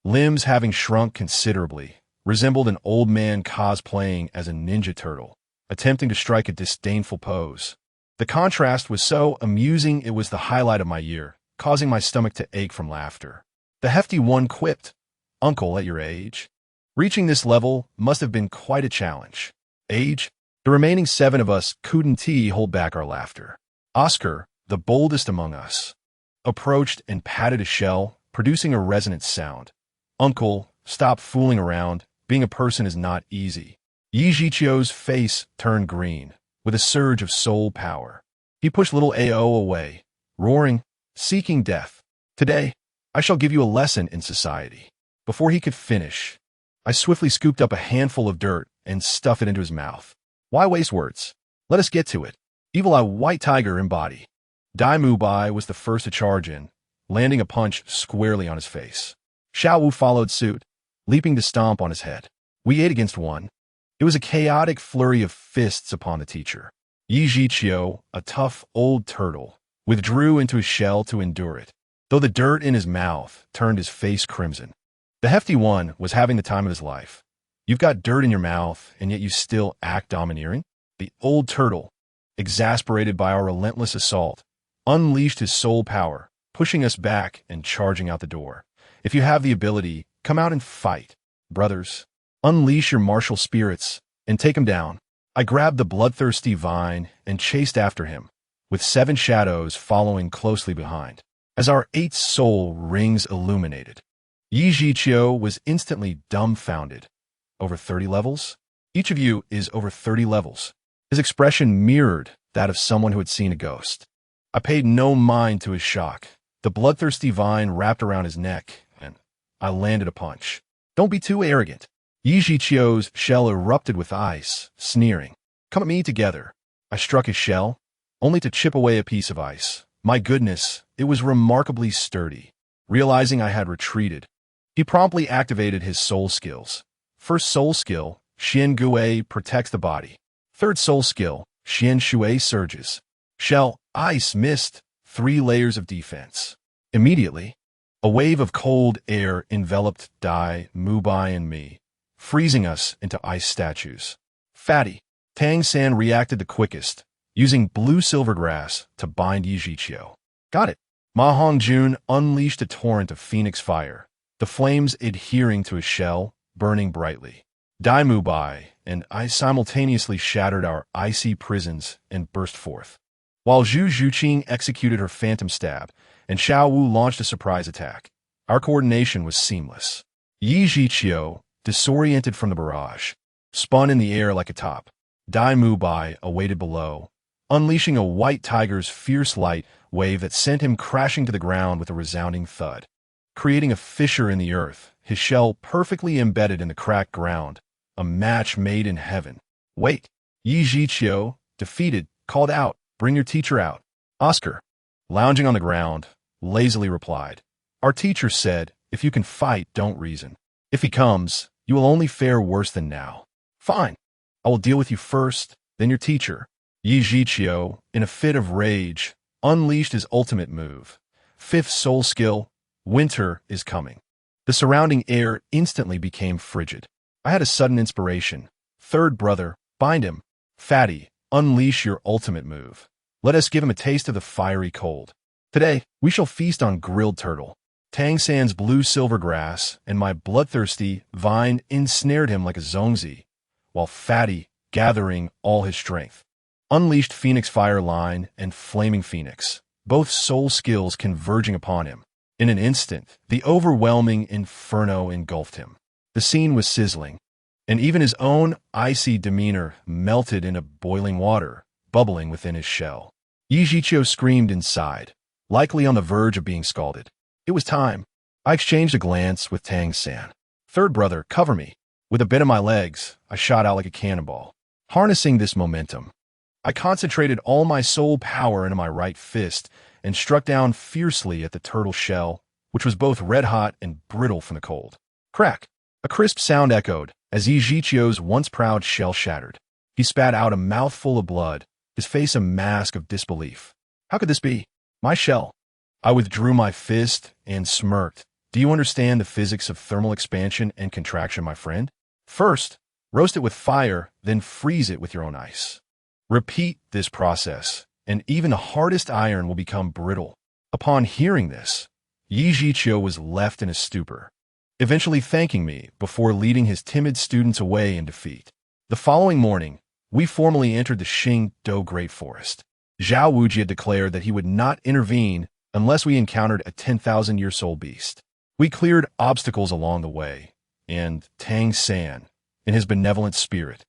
limbs having shrunk considerably, resembled an old man cosplaying as a ninja turtle, attempting to strike a disdainful pose. The contrast was so amusing it was the highlight of my year, causing my stomach to ache from laughter. The hefty one quipped, "Uncle, at your age? Reaching this level must have been quite a challenge." Age? The remaining 7 of us couldn't hold back our laughter. Oscar, the boldest among us, approached and patted a shell, producing a resonant sound. "Uncle, stop fooling around. Being a person is not easy." Yi Zhiqiu's face turned green, with a surge of soul power. He pushed little AO away, roaring, seeking death. "Today, I shall give you a lesson in society." Before he could finish, I swiftly scooped up a handful of dirt and stuffed it into his mouth. Why waste words? Let us get to it. Evil Eye White Tiger embody. Dai Mubai was the first to charge in, landing a punch squarely on his face. Xiao Wu followed suit, leaping to stomp on his head. We 8 against 1. It was a chaotic flurry of fists upon the teacher. Yi Zhiqiu, a tough old turtle, withdrew into his shell to endure it, though the dirt in his mouth turned his face crimson. The hefty one was having the time of his life. You've got dirt in your mouth, and yet you still act domineering? The old turtle, exasperated by our relentless assault, unleashed his soul power, pushing us back and charging out the door. If you have the ability, come out and fight. Brothers, unleash your martial spirits and take him down. I grabbed the bloodthirsty vine and chased after him, with 7 shadows following closely behind. As our 8th soul rings illuminated, Yi Zhiqiu was instantly dumbfounded. Over 30 levels? Each of you is over 30 levels. His expression mirrored that of someone who had seen a ghost. I paid no mind to his shock. The bloodthirsty vine wrapped around his neck, and I landed a punch. Don't be too arrogant. Yi Zhiqiu's shell erupted with ice, sneering. Come at me together. I struck his shell, only to chip away a piece of ice. My goodness, it was remarkably sturdy. Realizing I had retreated, he promptly activated his soul skills. First soul skill, Xian Gui, protects the body. Third soul skill, Xian Shui, surges. Shell, ice, mist, 3 layers of defense. Immediately, a wave of cold air enveloped Dai, Mubai, and me, freezing us into ice statues. Fatty, Tang San reacted the quickest, using blue silvergrass to bind Yi Zhiqiu. Got it. Ma Hongjun unleashed a torrent of phoenix fire, the flames adhering to his shell, burning brightly. Dai Mubai and I simultaneously shattered our icy prisons and burst forth, while Zhu Zhuqing executed her phantom stab and Xiao Wu launched a surprise attack. Our coordination was seamless. Yi Zhiqiu, disoriented from the barrage, spun in the air like a top. Dai Mubai awaited below, unleashing a white tiger's fierce light wave that sent him crashing to the ground with a resounding thud, creating a fissure in the earth, his shell perfectly embedded in the cracked ground. A match made in heaven. Wait. Yi Zhiqiu, defeated, called out, "Bring your teacher out." Oscar, lounging on the ground, lazily replied, "Our teacher said, if you can fight, don't reason. If he comes, you will only fare worse than now." Fine. I will deal with you first, then your teacher. Yi Zhiqiu, in a fit of rage, unleashed his ultimate move. 5th soul skill, Winter is coming. The surrounding air instantly became frigid. I had a sudden inspiration. Third brother, bind him. Fatty, unleash your ultimate move. Let us give him a taste of the fiery cold. Today, we shall feast on grilled turtle. Tang San's blue silver grass and my bloodthirsty vine ensnared him like a zongzi, while Fatty, gathering all his strength, unleashed Phoenix Fire Line and Flaming Phoenix, both soul skills converging upon him. In an instant, the overwhelming inferno engulfed him. The scene was sizzling, and even his own icy demeanor melted into boiling water, bubbling within his shell. Yi Zhiqiu screamed inside, likely on the verge of being scalded. It was time. I exchanged a glance with Tang San. Third brother, cover me. With a bit of my legs, I shot out like a cannonball. Harnessing this momentum, I concentrated all my soul power into my right fist and struck down fiercely at the turtle shell, which was both red-hot and brittle from the cold. Crack! A crisp sound echoed as Yi Zhiqiu's once proud shell shattered. He spat out a mouthful of blood, his face a mask of disbelief. How could this be? My shell. I withdrew my fist and smirked. Do you understand the physics of thermal expansion and contraction, my friend? First, roast it with fire, then freeze it with your own ice. Repeat this process, and even the hardest iron will become brittle. Upon hearing this, Yi Zhiqiu was left in a stupor, eventually thanking me before leading his timid students away in defeat. The following morning, we formally entered the Xingdou Great Forest. Zhao Wuji had declared that he would not intervene unless we encountered a 10,000-year soul beast. We cleared obstacles along the way, and Tang San, in his benevolent spirit,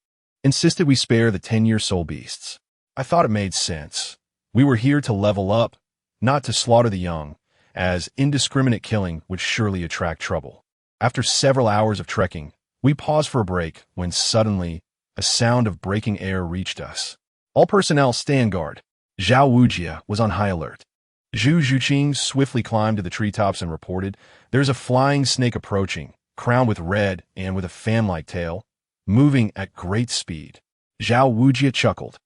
insisted we spare the 10-year soul beasts. I thought it made sense. We were here to level up, not to slaughter the young, as indiscriminate killing would surely attract trouble. After several hours of trekking, we paused for a break when suddenly a sound of breaking air reached us. All personnel stand guard. Zhao Wujia was on high alert. Zhu Zhuqing swiftly climbed to the treetops and reported, "There's a flying snake approaching, crowned with red and with a fan-like tail. moving at great speed. Zhao Wujia chuckled.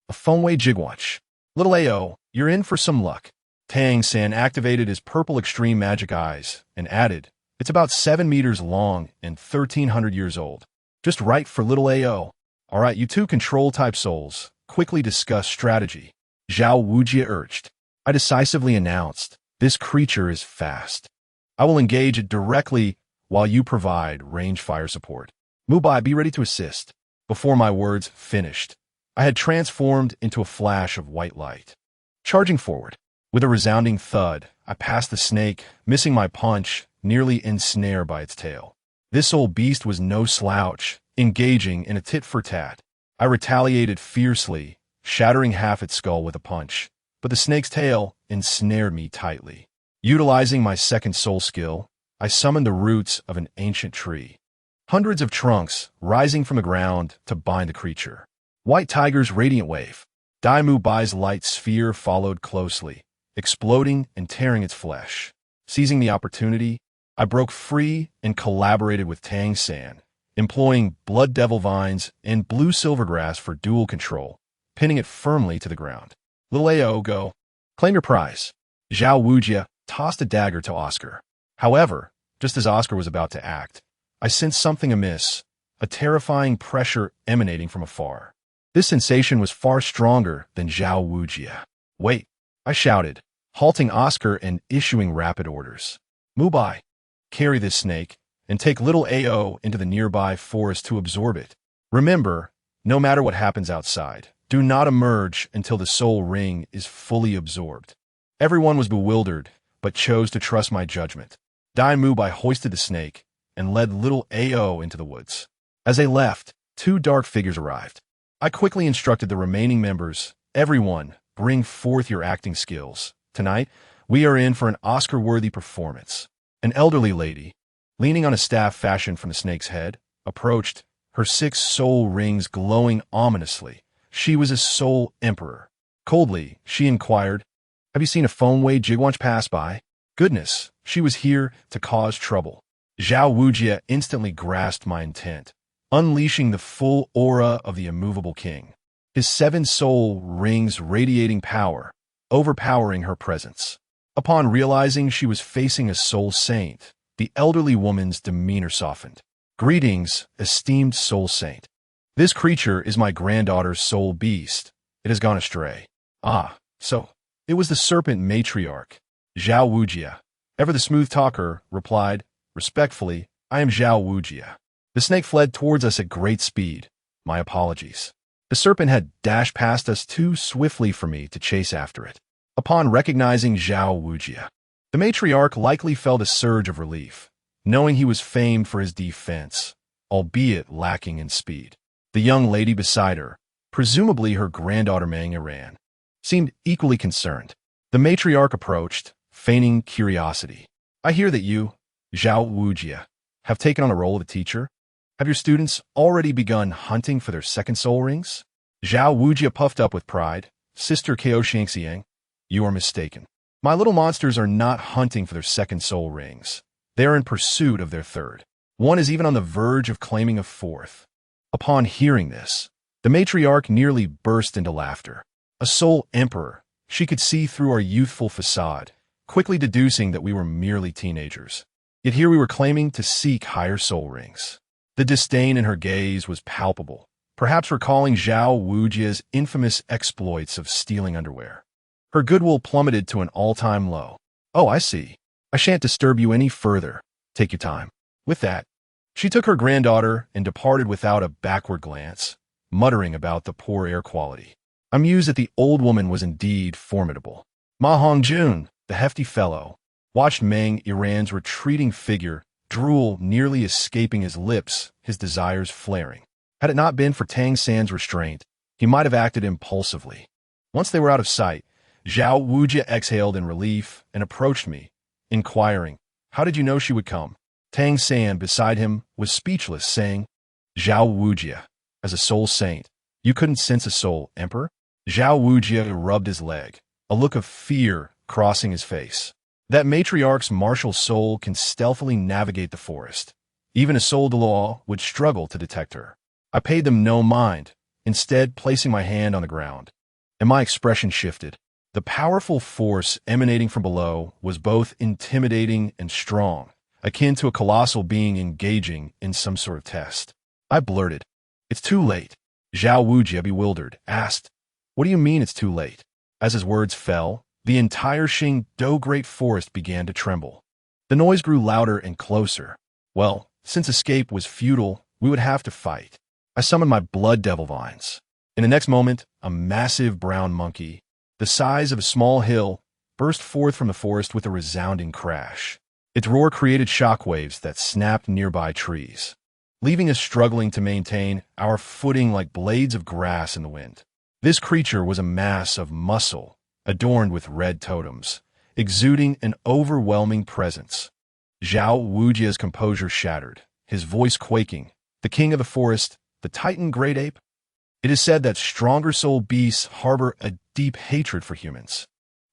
A Fengwei Jigwatch. Little Ao, you're in for some luck. Tang San activated his purple extreme magic eyes and added, it's about 7 meters long and 1,300 years old. Just right for little Ao. All right, you two control-type souls, quickly discuss strategy. Zhao Wujia urged. I decisively announced, this creature is fast. I will engage it directly while you provide range fire support. Mubai, be ready to assist. Before my words finished, I had transformed into a flash of white light. Charging forward. With a resounding thud, I passed the snake, missing my punch, nearly ensnared by its tail. This old beast was no slouch, engaging in a tit-for-tat. I retaliated fiercely, shattering half its skull with a punch, but the snake's tail ensnared me tightly. Utilizing my second soul skill, I summoned the roots of an ancient tree. Hundreds of trunks rising from the ground to bind the creature. White Tiger's radiant wave. Dai Mubai's light sphere followed closely, exploding and tearing its flesh. Seizing the opportunity, I broke free and collaborated with Tang San, employing Blood Devil Vines and Blue Silvergrass for dual control, pinning it firmly to the ground. Little Ao, go. Claim your prize. Zhao Wujia tossed a dagger to Oscar. However, just as Oscar was about to act, I sensed something amiss, a terrifying pressure emanating from afar. This sensation was far stronger than Zhao Wujia. Wait, I shouted, halting Oscar and issuing rapid orders. Mubai, carry this snake and take little Ao into the nearby forest to absorb it. Remember, no matter what happens outside, do not emerge until the soul ring is fully absorbed. Everyone was bewildered, but chose to trust my judgment. Dai Mubai hoisted the snake and led little Ao into the woods. As they left, 2 dark figures arrived. I quickly instructed the remaining members, everyone, bring forth your acting skills. Tonight, we are in for an Oscar-worthy performance. An elderly lady, leaning on a staff fashioned from the snake's head, approached, her 6 soul rings glowing ominously. She was a soul emperor. Coldly, she inquired, have you seen a Fengwei Jigwatch pass by? Goodness, she was here to cause trouble. Zhao Wujia instantly grasped my intent, unleashing the full aura of the immovable king. His 7 soul rings radiating power, overpowering her presence. Upon realizing she was facing a soul saint, the elderly woman's demeanor softened. Greetings, esteemed soul saint. This creature is my granddaughter's soul beast. It has gone astray. Ah, so it was the serpent matriarch. Zhao Wujia, ever the smooth talker, replied, respectfully, I am Zhao Wujia. The snake fled towards us at great speed. My apologies. The serpent had dashed past us too swiftly for me to chase after it. Upon recognizing Zhao Wujia, the matriarch likely felt a surge of relief, knowing he was famed for his defense, albeit lacking in speed. The young lady beside her, presumably her granddaughter Mang Iran, seemed equally concerned. The matriarch approached, feigning curiosity. I hear that you, Zhao Wujia, have taken on a role of a teacher. Have your students already begun hunting for their second soul rings? Zhao Wujia puffed up with pride. Sister Ko Shangxiang, you are mistaken. My little monsters are not hunting for their second soul rings. They are in pursuit of their third. One is even on the verge of claiming a fourth. Upon hearing this, the matriarch nearly burst into laughter. A soul emperor, she could see through our youthful facade, quickly deducing that we were merely teenagers. Yet here we were claiming to seek higher soul rings. The disdain in her gaze was palpable, perhaps recalling Zhao Wujia's infamous exploits of stealing underwear. Her goodwill plummeted to an all-time low. Oh, I see. I shan't disturb you any further. Take your time. With that, she took her granddaughter and departed without a backward glance, muttering about the poor air quality. I mused that the old woman was indeed formidable. Ma Hongjun, the hefty fellow, watched Mang Iran's retreating figure drool nearly escaping his lips, his desires flaring. Had it not been for Tang San's restraint, he might have acted impulsively. Once they were out of sight, Zhao Wujia exhaled in relief and approached me, inquiring, how did you know she would come? Tang San, beside him, was speechless, saying, Zhao Wujia, as a soul saint, you couldn't sense a soul emperor? Zhao Wujia rubbed his leg, a look of fear crossing his face. That matriarch's martial soul can stealthily navigate the forest. Even a soul de law would struggle to detect her. I paid them no mind, instead placing my hand on the ground. And my expression shifted. The powerful force emanating from below was both intimidating and strong, akin to a colossal being engaging in some sort of test. I blurted, "It's too late." Zhao Wujie, bewildered, asked, "What do you mean it's too late?" As his words fell, the entire Xingdou Great Forest began to tremble. The noise grew louder and closer. Well, since escape was futile, we would have to fight. I summoned my blood devil vines. In the next moment, a massive brown monkey, the size of a small hill, burst forth from the forest with a resounding crash. Its roar created shockwaves that snapped nearby trees, leaving us struggling to maintain our footing like blades of grass in the wind. This creature was a mass of muscle, adorned with red totems, exuding an overwhelming presence. Zhao Wujie's composure shattered, his voice quaking. The king of the forest, the Titan Great Ape? It is said that stronger soul beasts harbor a deep hatred for humans.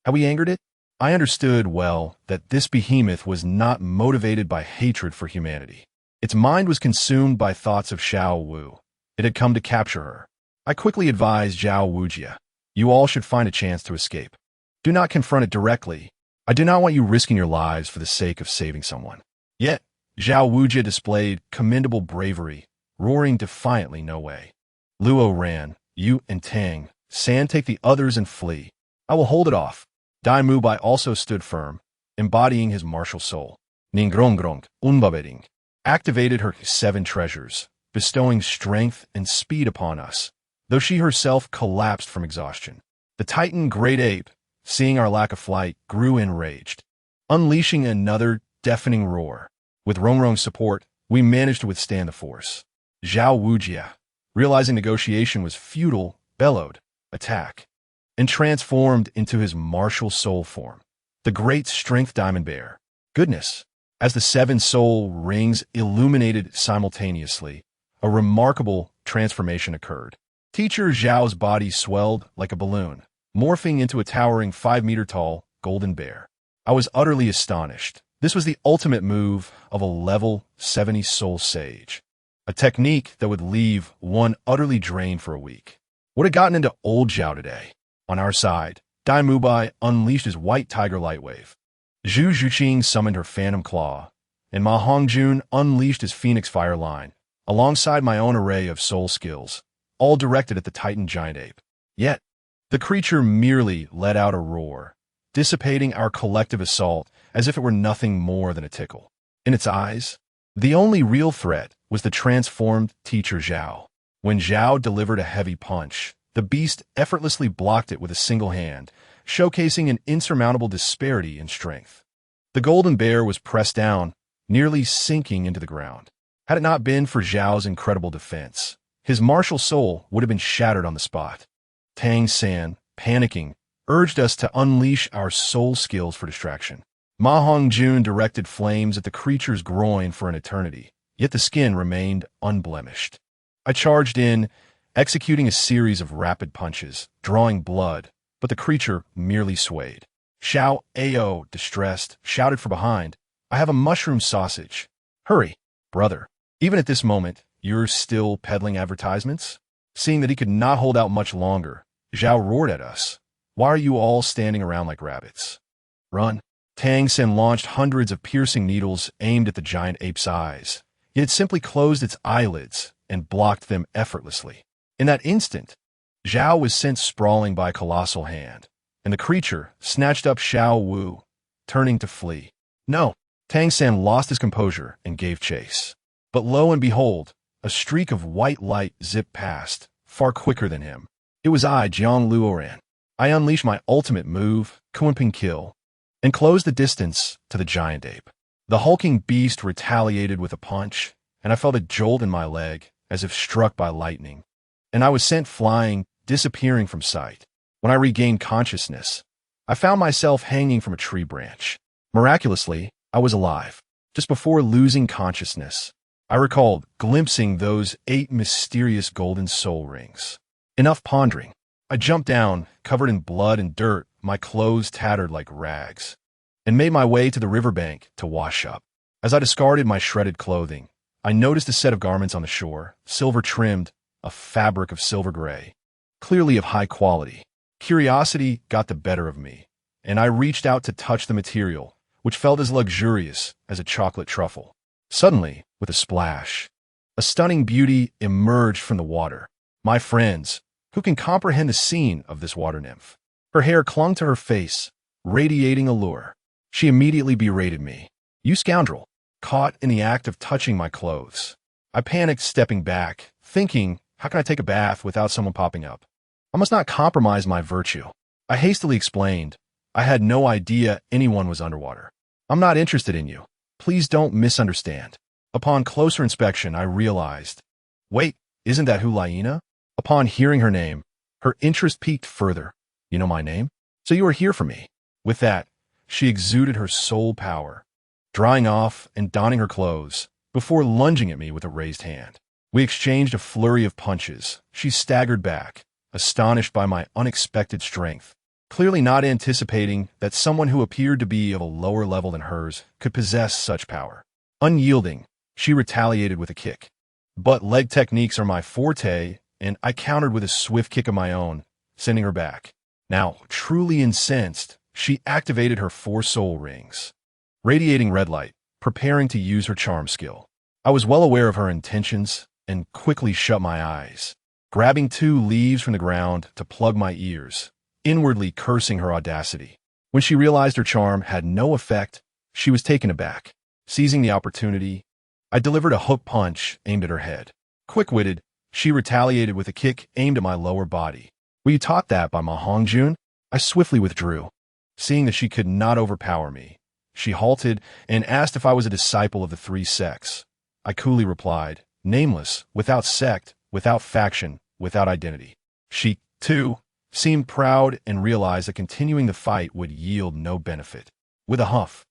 Have we angered it? I understood well that this behemoth was not motivated by hatred for humanity. Its mind was consumed by thoughts of Xiao Wu. It had come to capture her. I quickly advised Zhao Wujie, "You all should find a chance to escape. Do not confront it directly. I do not want you risking your lives for the sake of saving someone." Yet, Zhao Wujie displayed commendable bravery, roaring defiantly, "No way. Luo ran, you and Tang San take the others and flee. I will hold it off." Dai Mubai also stood firm, embodying his martial soul. Ningrongrong, Unbabering, activated her 7 treasures, bestowing strength and speed upon us, though she herself collapsed from exhaustion. The Titan Great Ape, seeing our lack of flight, grew enraged, unleashing another deafening roar. With Rongrong's support, we managed to withstand the force. Zhao Wujie, realizing negotiation was futile, bellowed, "Attack," and transformed into his martial soul form, the great strength diamond bear. Goodness! As the 7 soul rings illuminated simultaneously, a remarkable transformation occurred. Teacher Zhao's body swelled like a balloon, morphing into a towering 5-meter-tall golden bear. I was utterly astonished. This was the ultimate move of a level 70 soul sage, a technique that would leave one utterly drained for a week. What had gotten into old Zhao today? On our side, Dai Mubai unleashed his white tiger lightwave. Zhu Zhuqing summoned her phantom claw, and Ma Hongjun unleashed his phoenix fire line, alongside my own array of soul skills, all directed at the Titan giant ape. Yet, the creature merely let out a roar, dissipating our collective assault as if it were nothing more than a tickle. In its eyes, the only real threat was the transformed teacher Zhao. When Zhao delivered a heavy punch, the beast effortlessly blocked it with a single hand, showcasing an insurmountable disparity in strength. The golden bear was pressed down, nearly sinking into the ground. Had it not been for Zhao's incredible defense, his martial soul would have been shattered on the spot. Tang San, panicking, urged us to unleash our soul skills for distraction. Ma Hongjun directed flames at the creature's groin for an eternity, yet the skin remained unblemished. I charged in, executing a series of rapid punches, drawing blood, but the creature merely swayed. Xiao Ao, distressed, shouted from behind, "I have a mushroom sausage. Hurry, brother." Even at this moment, you're still peddling advertisements? Seeing that he could not hold out much longer, Zhao roared at us. "Why are you all standing around like rabbits? Run." Tang Sen launched hundreds of piercing needles aimed at the giant ape's eyes, yet it simply closed its eyelids and blocked them effortlessly. In that instant, Zhao was sent sprawling by a colossal hand, and the creature snatched up Xiao Wu, turning to flee. No, Tang San lost his composure and gave chase. But lo and behold, a streak of white light zipped past, far quicker than him. It was I, Jiang Luoran. I unleashed my ultimate move, Kunpeng Kill, and closed the distance to the giant ape. The hulking beast retaliated with a punch, and I felt a jolt in my leg as if struck by lightning, and I was sent flying, disappearing from sight. When I regained consciousness, I found myself hanging from a tree branch. Miraculously, I was alive. Just before losing consciousness, I recalled glimpsing those 8 mysterious golden soul rings. Enough pondering. I jumped down, covered in blood and dirt, my clothes tattered like rags, and made my way to the riverbank to wash up. As I discarded my shredded clothing, I noticed a set of garments on the shore, silver-trimmed, a fabric of silver gray, clearly of high quality. Curiosity got the better of me, and I reached out to touch the material, which felt as luxurious as a chocolate truffle. Suddenly, with a splash, a stunning beauty emerged from the water. My friends, who can comprehend the scene of this water nymph? Her hair clung to her face, radiating allure. She immediately berated me. "You scoundrel," caught in the act of touching my clothes. I panicked, stepping back, thinking, how can I take a bath without someone popping up? I must not compromise my virtue. I hastily explained, I had no idea anyone was underwater. "I'm not interested in you. Please don't misunderstand." Upon closer inspection, I realized, wait, isn't that Hulaina? Upon hearing her name, her interest piqued further. "You know my name? So you are here for me." With that, she exuded her soul power, drying off and donning her clothes, before lunging at me with a raised hand. We exchanged a flurry of punches. She staggered back, astonished by my unexpected strength, clearly not anticipating that someone who appeared to be of a lower level than hers could possess such power. Unyielding, she retaliated with a kick. But leg techniques are my forte, and I countered with a swift kick of my own, sending her back. Now, truly incensed, she activated her 4 soul rings, radiating red light, preparing to use her charm skill. I was well aware of her intentions and quickly shut my eyes, grabbing 2 leaves from the ground to plug my ears, inwardly cursing her audacity. When she realized her charm had no effect, she was taken aback. Seizing the opportunity, I delivered a hook punch aimed at her head. Quick-witted, she retaliated with a kick aimed at my lower body. "Were you taught that by Ma Hongjun?" I swiftly withdrew. Seeing that she could not overpower me, she halted and asked if I was a disciple of the 3 sects. I coolly replied, nameless, without sect, without faction, without identity. She, too, seemed proud and realized that continuing the fight would yield no benefit. With a huff,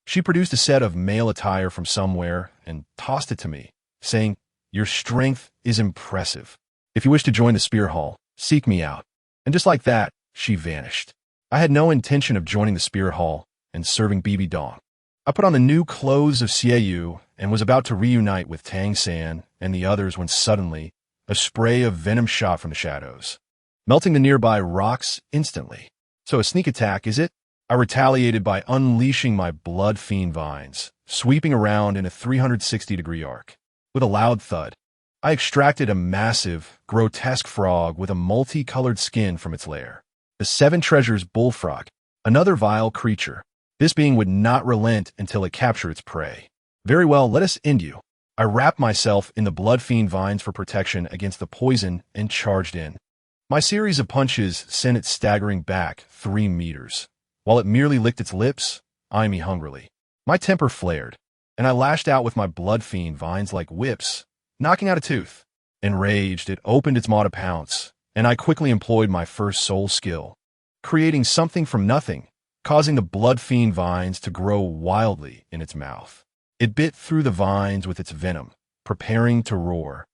she produced a set of male attire from somewhere and tossed it to me, saying, "Your strength is impressive. If you wish to join the Spear Hall, seek me out." And just like that, she vanished. I had no intention of joining the Spirit Hall and serving BB Dong. I put on the new clothes of Xiaoyu and was about to reunite with Tang San and the others when suddenly a spray of venom shot from the shadows, melting the nearby rocks instantly. "So a sneak attack, is it?" I retaliated by unleashing my blood fiend vines, sweeping around in a 360-degree arc. With a loud thud, I extracted a massive, grotesque frog with a multicolored skin from its lair. The 7 Treasures bullfrog, another vile creature. This being would not relent until it captured its prey. "Very well, let us end you." I wrapped myself in the blood fiend vines for protection against the poison and charged in. My series of punches sent it staggering back 3 meters. While it merely licked its lips, eyeing me hungrily. My temper flared, and I lashed out with my blood fiend vines like whips, knocking out a tooth. Enraged, it opened its maw to pounce, and I quickly employed my first soul skill, creating something from nothing, causing the blood fiend vines to grow wildly in its mouth. It bit through the vines with its venom, preparing to roar,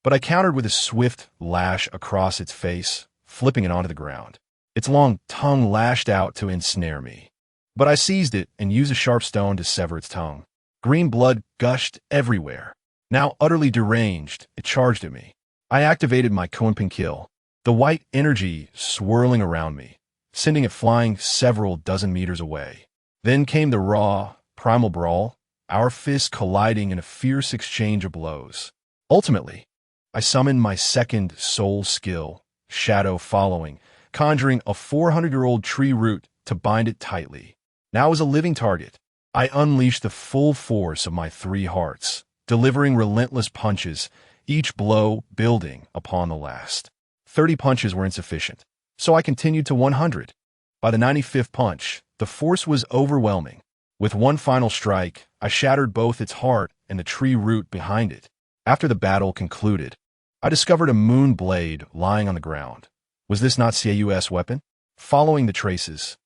but I countered with a swift lash across its face, flipping it onto the ground. Its long tongue lashed out to ensnare me, but I seized it and used a sharp stone to sever its tongue. Green blood gushed everywhere. Now utterly deranged, it charged at me. I activated my Kunpeng kill, the white energy swirling around me, sending it flying several dozen meters away. Then came the raw, primal brawl, our fists colliding in a fierce exchange of blows. Ultimately, I summoned my second soul skill, Shadow Following, conjuring a 400-year-old tree root to bind it tightly. Now as a living target, I unleashed the full force of my 3 hearts, delivering relentless punches, each blow building upon the last. 30 punches were insufficient, so I continued to 100. By the 95th punch, the force was overwhelming. With one final strike, I shattered both its heart and the tree root behind it. After the battle concluded, I discovered a moon blade lying on the ground. Was this not Xiaoyu's weapon? Following the traces,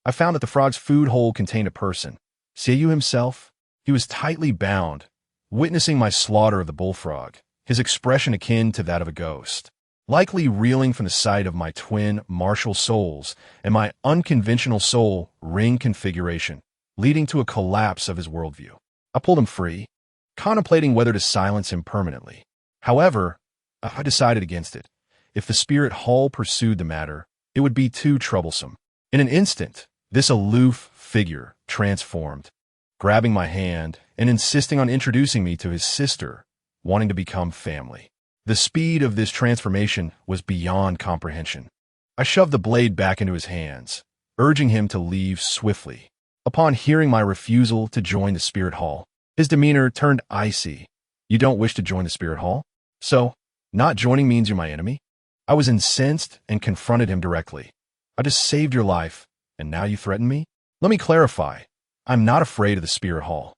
I found that the frog's food hole contained a person. Xiaoyu himself? He was tightly bound, witnessing my slaughter of the bullfrog, his expression akin to that of a ghost, likely reeling from the sight of my twin martial souls and my unconventional soul ring configuration, leading to a collapse of his worldview. I pulled him free, contemplating whether to silence him permanently. However, I decided against it. If the spirit hall pursued the matter, it would be too troublesome. In an instant, this aloof figure transformed, grabbing my hand and insisting on introducing me to his sister, wanting to become family. The speed of this transformation was beyond comprehension. I shoved the blade back into his hands, urging him to leave swiftly. Upon hearing my refusal to join the spirit hall, his demeanor turned icy. You don't wish to join the spirit hall? So, not joining means you're my enemy? I was incensed and confronted him directly. I just saved your life, and now you threaten me? Let me clarify. I'm not afraid of the spirit hall.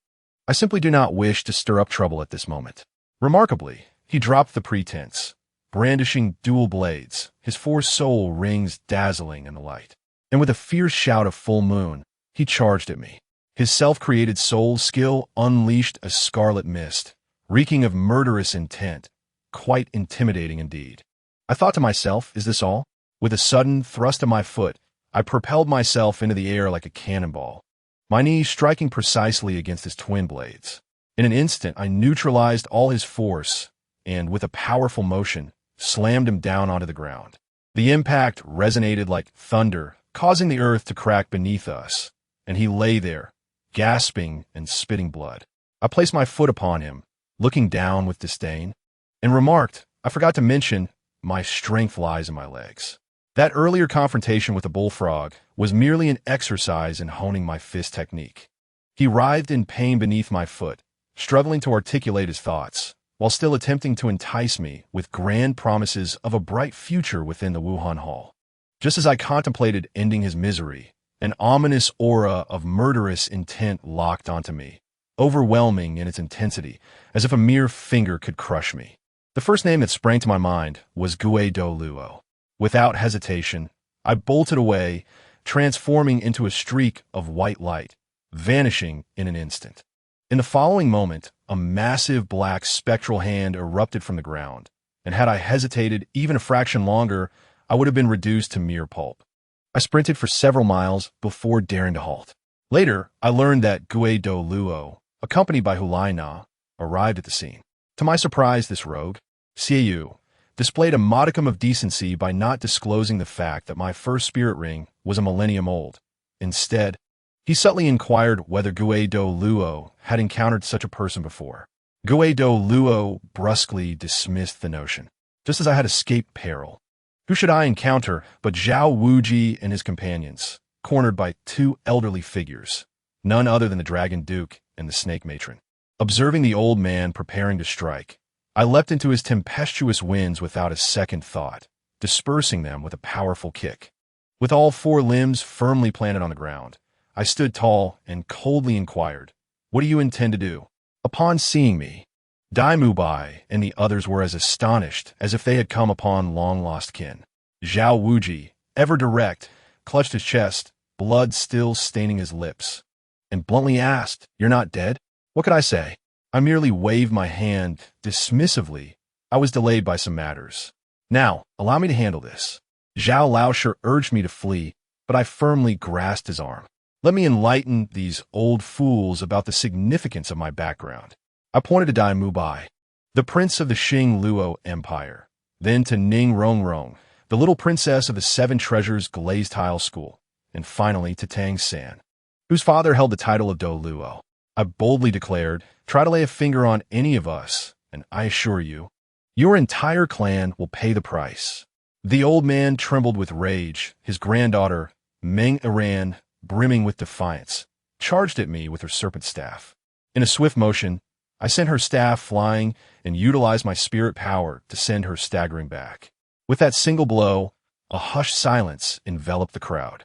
I simply do not wish to stir up trouble at this moment. Remarkably, he dropped the pretense, brandishing dual blades, his four soul rings dazzling in the light. And with a fierce shout of full moon, he charged at me. His self-created soul skill unleashed a scarlet mist, reeking of murderous intent, quite intimidating indeed. I thought to myself, is this all? With a sudden thrust of my foot, I propelled myself into the air like a cannonball, my knees striking precisely against his twin blades. In an instant, I neutralized all his force and, with a powerful motion, slammed him down onto the ground. The impact resonated like thunder, causing the earth to crack beneath us, and he lay there, gasping and spitting blood. I placed my foot upon him, looking down with disdain, and remarked, I forgot to mention, my strength lies in my legs. That earlier confrontation with the bullfrog was merely an exercise in honing my fist technique. He writhed in pain beneath my foot, struggling to articulate his thoughts, while still attempting to entice me with grand promises of a bright future within the Wuhan Hall. Just as I contemplated ending his misery, an ominous aura of murderous intent locked onto me, overwhelming in its intensity, as if a mere finger could crush me. The first name that sprang to my mind was Gue Do Luo. Without hesitation, I bolted away, transforming into a streak of white light, vanishing in an instant. In the following moment, a massive black spectral hand erupted from the ground, and had I hesitated even a fraction longer, I would have been reduced to mere pulp. I sprinted for several miles before daring to halt. Later, I learned that Gue Do Luo, accompanied by Hulai Na, arrived at the scene. To my surprise, this rogue, Xiu, displayed a modicum of decency by not disclosing the fact that my first spirit ring was a millennium old. Instead, he subtly inquired whether Gue Do Luo had encountered such a person before. Gue Do Luo brusquely dismissed the notion, just as I had escaped peril. Who should I encounter but Zhao Wuji and his companions, cornered by two elderly figures, none other than the Dragon Duke and the Snake Matron. Observing the old man preparing to strike, I leapt into his tempestuous winds without a second thought, dispersing them with a powerful kick. With all four limbs firmly planted on the ground, I stood tall and coldly inquired, "What do you intend to do?" Upon seeing me, Dai Mubai and the others were as astonished as if they had come upon long-lost kin. Zhao Wuji, ever direct, clutched his chest, blood still staining his lips, and bluntly asked, "You're not dead?" What could I say? I merely waved my hand dismissively. I was delayed by some matters. "Now, allow me to handle this." Zhao Laosher urged me to flee, but I firmly grasped his arm. Let me enlighten these old fools about the significance of my background. I pointed to Dai Mubai, the prince of the Xing Luo Empire, then to Ning Rongrong, the little princess of the Seven Treasures Glazed Tile School, and finally to Tang San, whose father held the title of Do Luo. I boldly declared, try to lay a finger on any of us, and I assure you, your entire clan will pay the price. The old man trembled with rage. His granddaughter, Meng Iran, brimming with defiance, charged at me with her serpent staff. In a swift motion, I sent her staff flying and utilized my spirit power to send her staggering back. With that single blow, a hushed silence enveloped the crowd.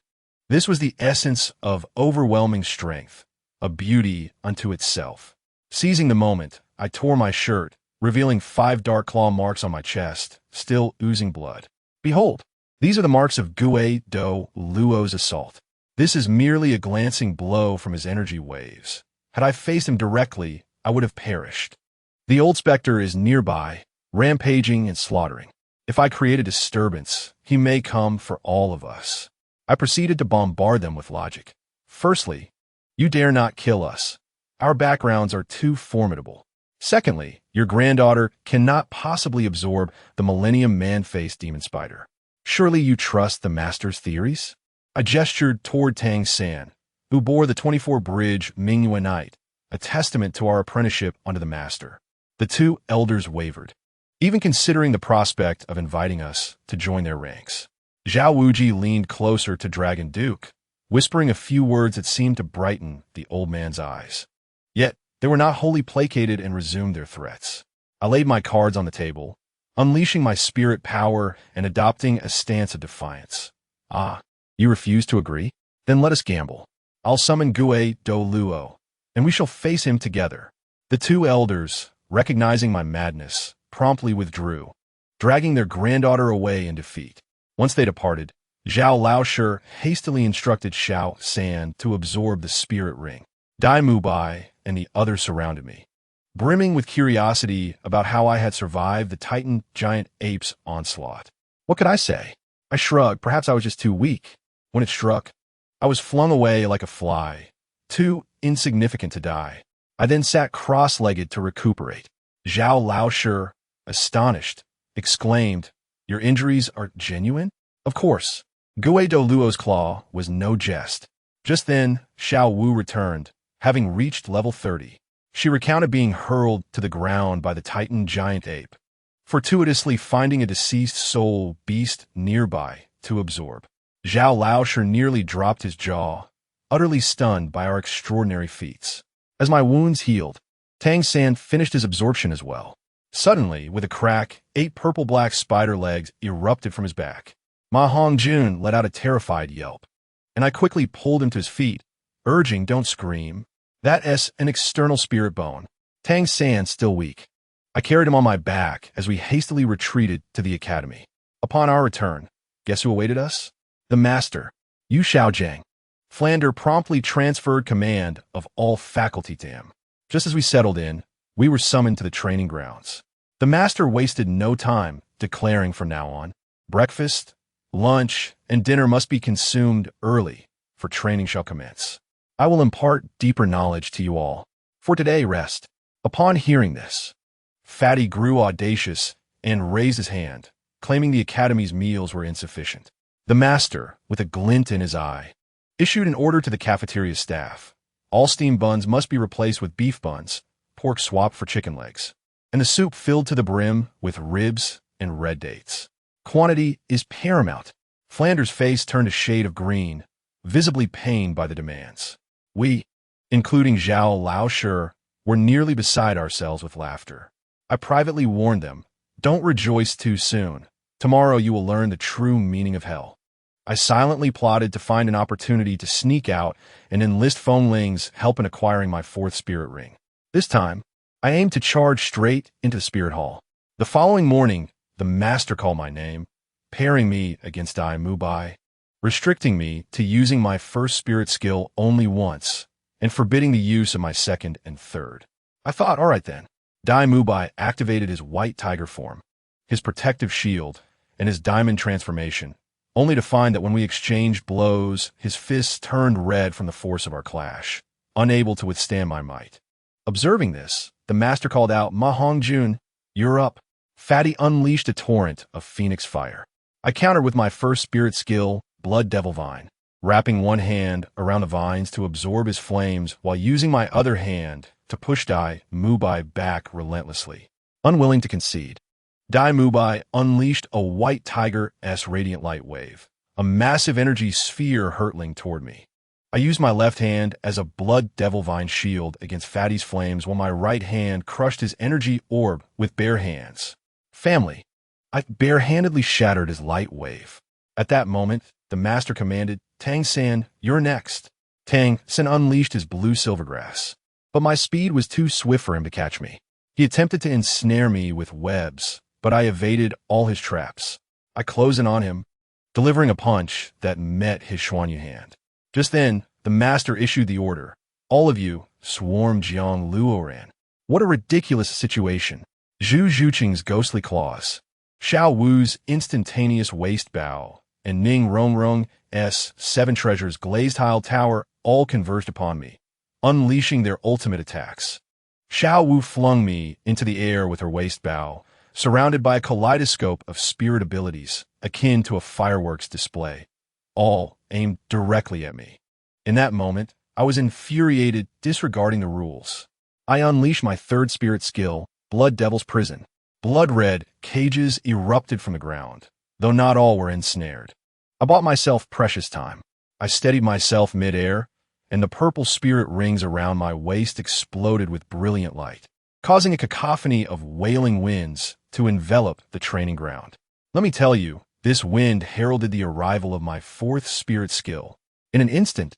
This was the essence of overwhelming strength, a beauty unto itself. Seizing the moment, I tore my shirt, revealing 5 dark claw marks on my chest, still oozing blood. Behold, these are the marks of Gue Do Luo's assault. This is merely a glancing blow from his energy waves. Had I faced him directly, I would have perished. The old specter is nearby, rampaging and slaughtering. If I create a disturbance, he may come for all of us. I proceeded to bombard them with logic. Firstly, you dare not kill us. Our backgrounds are too formidable. Secondly, your granddaughter cannot possibly absorb the Millennium Man-Faced Demon Spider. Surely you trust the Master's theories? I gestured toward Tang San, who bore the 24-bridge Mingyue Knight, a testament to our apprenticeship under the Master. The two elders wavered, even considering the prospect of inviting us to join their ranks. Zhao Wuji leaned closer to Dragon Duke, whispering a few words that seemed to brighten the old man's eyes. Yet, they were not wholly placated and resumed their threats. I laid my cards on the table, unleashing my spirit power and adopting a stance of defiance. Ah, you refuse to agree? Then let us gamble. I'll summon Gue Do Luo, and we shall face him together. The two elders, recognizing my madness, promptly withdrew, dragging their granddaughter away in defeat. Once they departed, Zhao Laoshi hastily instructed Xiao San to absorb the spirit ring. Dai Mubai and the others surrounded me, brimming with curiosity about how I had survived the Titan giant ape's onslaught. What could I say? I shrugged. Perhaps I was just too weak. When it struck, I was flung away like a fly, too insignificant to die. I then sat cross-legged to recuperate. Zhao Laoshi, astonished, exclaimed, "Your injuries are genuine?" Of course. Gue Do Luo's claw was no jest. Just then, Xiao Wu returned, having reached level 30. She recounted being hurled to the ground by the Titan giant ape, fortuitously finding a deceased soul beast nearby to absorb. Zhao Laoshi nearly dropped his jaw, utterly stunned by our extraordinary feats. As my wounds healed, Tang San finished his absorption as well. Suddenly, with a crack, 8 purple-black spider legs erupted from his back. Ma Hongjun let out a terrified yelp, and I quickly pulled him to his feet, urging, "Don't scream. That's an external spirit bone." Tang San still weak. I carried him on my back as we hastily retreated to the academy. Upon our return, guess who awaited us? The Master, Yu Xiaojiang. Flander promptly transferred command of all faculty to him. Just as we settled in, we were summoned to the training grounds. The Master wasted no time, declaring from now on, breakfast, lunch, and dinner must be consumed early, for training shall commence. I will impart deeper knowledge to you all. For today, rest. Upon hearing this, Fatty grew audacious and raised his hand, claiming the academy's meals were insufficient. The Master, with a glint in his eye, issued an order to the cafeteria staff. All steamed buns must be replaced with beef buns, pork swapped for chicken legs, and the soup filled to the brim with ribs and red dates. Quantity is paramount. Flander's face turned a shade of green, visibly pained by the demands. We, including Zhao Laoshi, were nearly beside ourselves with laughter. I privately warned them, "Don't rejoice too soon. Tomorrow you will learn the true meaning of hell." I silently plotted to find an opportunity to sneak out and enlist Fengling's help in acquiring my 4th spirit ring. This time, I aimed to charge straight into the spirit hall. The following morning, the Master called my name, pairing me against Dai Mubai, restricting me to using my 1st spirit skill only once, and forbidding the use of my 2nd and 3rd. I thought, all right then. Dai Mubai activated his white tiger form, his protective shield, and his diamond transformation, only to find that when we exchanged blows, his fists turned red from the force of our clash, unable to withstand my might. Observing this, the Master called out, "Ma Hongjun, you're up." Fatty unleashed a torrent of phoenix fire. I countered with my 1st spirit skill, Blood Devil Vine, wrapping one hand around the vines to absorb his flames while using my other hand to push Dai Mubai back relentlessly. Unwilling to concede, Dai Mubai unleashed a white tiger-esque radiant light wave, a massive energy sphere hurtling toward me. I used my left hand as a Blood Devil Vine shield against Fatty's flames while my right hand crushed his energy orb with bare hands. Family, I barehandedly shattered his light wave. At that moment, the Master commanded, "Tang San, you're next." Tang San unleashed his blue silvergrass, but my speed was too swift for him to catch me. He attempted to ensnare me with webs, but I evaded all his traps. I closed in on him, delivering a punch that met his Xuanyu hand. Just then, the Master issued the order, "All of you, swarm Jiang Luoran." What a ridiculous situation. Zhu Zhuqing's ghostly claws, Xiao Wu's instantaneous waist bow, and Ning Rongrong's 7 treasures glazed tile tower all converged upon me, unleashing their ultimate attacks. Xiao Wu flung me into the air with her waist bow, surrounded by a kaleidoscope of spirit abilities, akin to a fireworks display, all aimed directly at me. In that moment, I was infuriated, disregarding the rules. I unleashed my third spirit skill, Blood Devil's Prison. Blood-red cages erupted from the ground, though not all were ensnared. I bought myself precious time. I steadied myself mid-air, and the purple spirit rings around my waist exploded with brilliant light, causing a cacophony of wailing winds to envelop the training ground. Let me tell you, this wind heralded the arrival of my fourth spirit skill. In an instant,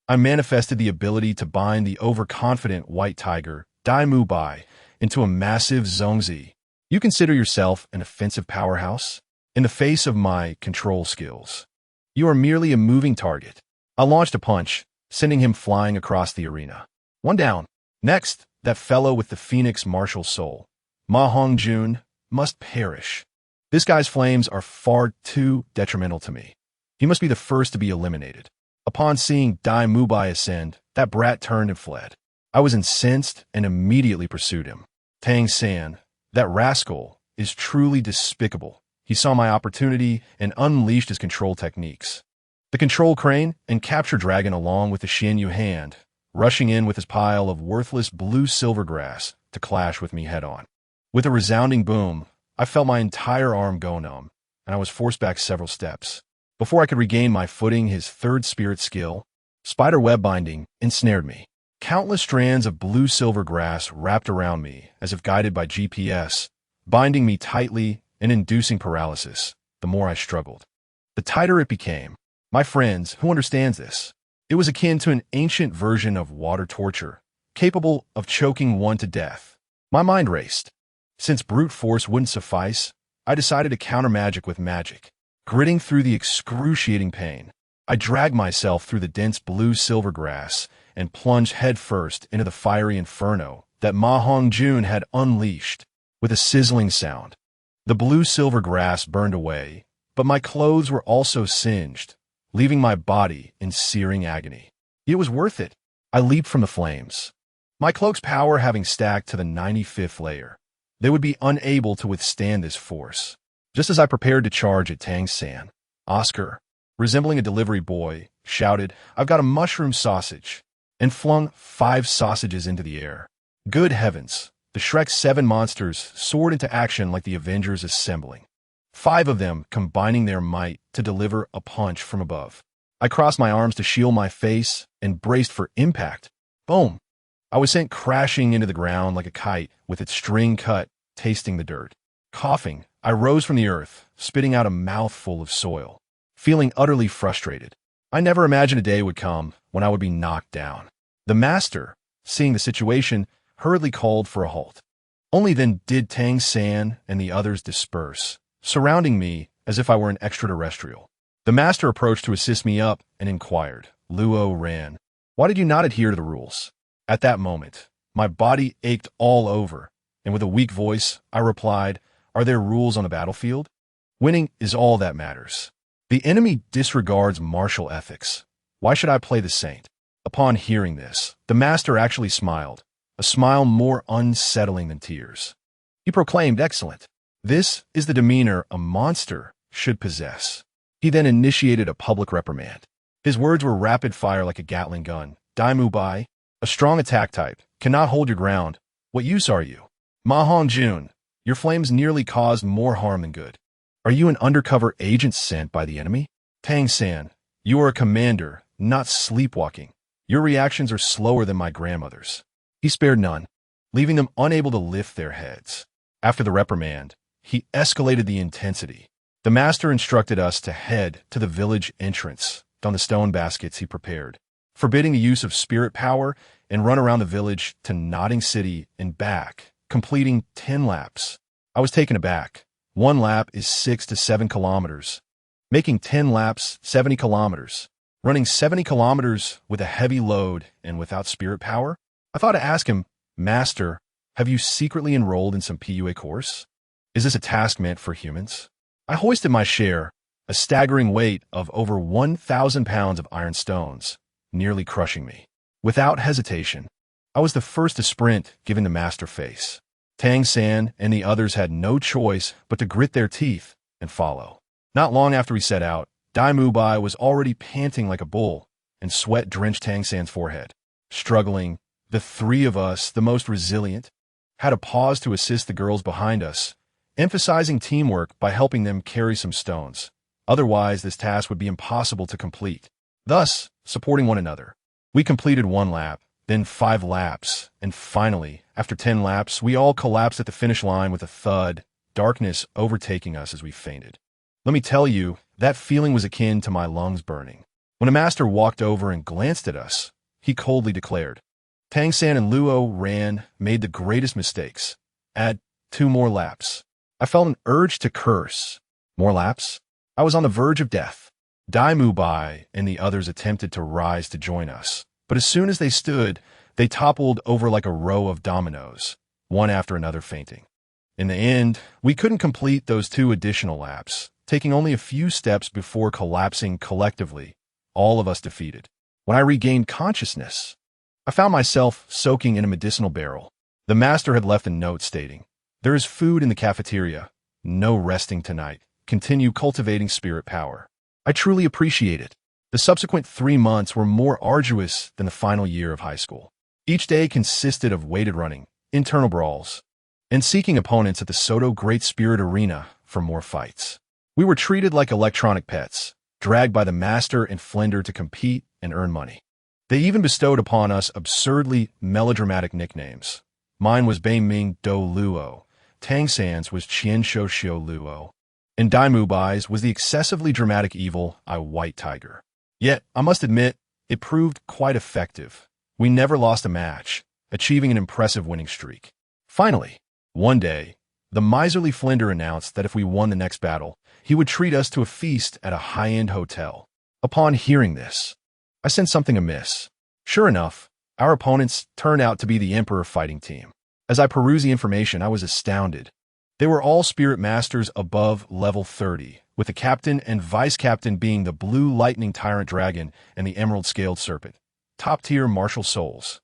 I manifested the ability to bind the overconfident white tiger, Dai Mu Bai, into a massive Zhongzi. You consider yourself an offensive powerhouse? In the face of my control skills, you are merely a moving target. I launched a punch, sending him flying across the arena. One down. Next, that fellow with the phoenix martial soul, Ma Hongjun, must perish. This guy's flames are far too detrimental to me. He must be the first to be eliminated. Upon seeing Dai Mu Bai ascend, that brat turned and fled. I was incensed and immediately pursued him. Tang San, that rascal, is truly despicable. He saw my opportunity and unleashed his control techniques. The control crane and capture dragon along with the Xianyu hand, rushing in with his pile of worthless blue-silver grass to clash with me head-on. With a resounding boom, I felt my entire arm go numb, and I was forced back several steps. Before I could regain my footing, his third spirit skill, spider web binding, ensnared me. Countless strands of blue-silver grass wrapped around me as if guided by GPS, binding me tightly and inducing paralysis the more I struggled. The tighter it became. My friends, who understands this? It was akin to an ancient version of water torture, capable of choking one to death. My mind raced. Since brute force wouldn't suffice, I decided to counter magic with magic. Gritting through the excruciating pain, I dragged myself through the dense blue-silver grass and plunged headfirst into the fiery inferno that Ma Hongjun had unleashed. With a sizzling sound, the blue-silver grass burned away, but my clothes were also singed, leaving my body in searing agony. It was worth it. I leaped from the flames, my cloak's power having stacked to the 95th layer. They would be unable to withstand this force. Just as I prepared to charge at Tang San, Oscar, resembling a delivery boy, shouted, "I've got a mushroom sausage," and flung 5 sausages into the air. Good heavens, the Shrek 7 monsters soared into action like the Avengers assembling. 5 of them combining their might to deliver a punch from above. I crossed my arms to shield my face and braced for impact. Boom! I was sent crashing into the ground like a kite with its string cut, tasting the dirt. Coughing, I rose from the earth, spitting out a mouthful of soil. Feeling utterly frustrated, I never imagined a day would come when I would be knocked down. The master, seeing the situation, hurriedly called for a halt. Only then did Tang San and the others disperse, surrounding me as if I were an extraterrestrial. The master approached to assist me up and inquired, "Luo Ran, why did you not adhere to the rules?" At that moment, my body ached all over, and with a weak voice, I replied, "Are there rules on the battlefield? Winning is all that matters. The enemy disregards martial ethics. Why should I play the saint?" Upon hearing this, the master actually smiled, a smile more unsettling than tears. He proclaimed, "Excellent. This is the demeanor a monster should possess." He then initiated a public reprimand. His words were rapid fire like a Gatling gun. "Dai Mu Bai, a strong attack type, cannot hold your ground. What use are you? Ma Hongjun, your flames nearly caused more harm than good. Are you an undercover agent sent by the enemy? Tang San, you are a commander, not sleepwalking. Your reactions are slower than my grandmother's." He spared none, leaving them unable to lift their heads. After the reprimand, he escalated the intensity. The master instructed us to head to the village entrance on the stone baskets he prepared, forbidding the use of spirit power, and run around the village to Nodding City and back, completing 10 laps. I was taken aback. 1 lap is 6 to 7 kilometers. Making 10 laps, 70 kilometers. Running 70 kilometers with a heavy load and without spirit power? I thought to ask him, "Master, have you secretly enrolled in some PUA course? Is this a task meant for humans?" I hoisted my share, a staggering weight of over 1,000 pounds of iron stones, nearly crushing me. Without hesitation, I was the first to sprint, giving the master face. Tang San and the others had no choice but to grit their teeth and follow. Not long after we set out, Dai Mubai was already panting like a bull, and sweat drenched Tang San's forehead. Struggling, the three of us, the most resilient, had to pause to assist the girls behind us, emphasizing teamwork by helping them carry some stones. Otherwise, this task would be impossible to complete. Thus, supporting one another. We completed 1 lap, then 5 laps, and finally, after 10 laps, we all collapsed at the finish line with a thud, darkness overtaking us as we fainted. Let me tell you, that feeling was akin to my lungs burning. When a master walked over and glanced at us, he coldly declared, Tang San and Luo Ran made the greatest mistakes. Add 2 more laps. I felt an urge to curse. More laps? I was on the verge of death. Dai Mubai and the others attempted to rise to join us, but as soon as they stood, they toppled over like a row of dominoes, one after another fainting. In the end, we couldn't complete those 2 additional laps, taking only a few steps before collapsing collectively, all of us defeated. When I regained consciousness, I found myself soaking in a medicinal barrel. The master had left a note stating, "There is food in the cafeteria. No resting tonight. Continue cultivating spirit power." I truly appreciate it. The subsequent 3 months were more arduous than the final year of high school. Each day consisted of weighted running, internal brawls, and seeking opponents at the Soto Great Spirit Arena for more fights. We were treated like electronic pets, dragged by the master and Flender to compete and earn money. They even bestowed upon us absurdly melodramatic nicknames. Mine was Bei Ming Do Luo, Tang San's was Qian Shou Xiu Luo, and Dai Mubai's was the excessively dramatic evil I White Tiger. Yet, I must admit, it proved quite effective. We never lost a match, achieving an impressive winning streak. Finally, one day, the miserly Flender announced that if we won the next battle, he would treat us to a feast at a high-end hotel. Upon hearing this, I sensed something amiss. Sure enough, our opponents turned out to be the Emperor fighting team. As I perused the information, I was astounded. They were all spirit masters above level 30, with the captain and vice-captain being the Blue Lightning Tyrant Dragon and the Emerald Scaled Serpent, top-tier martial souls.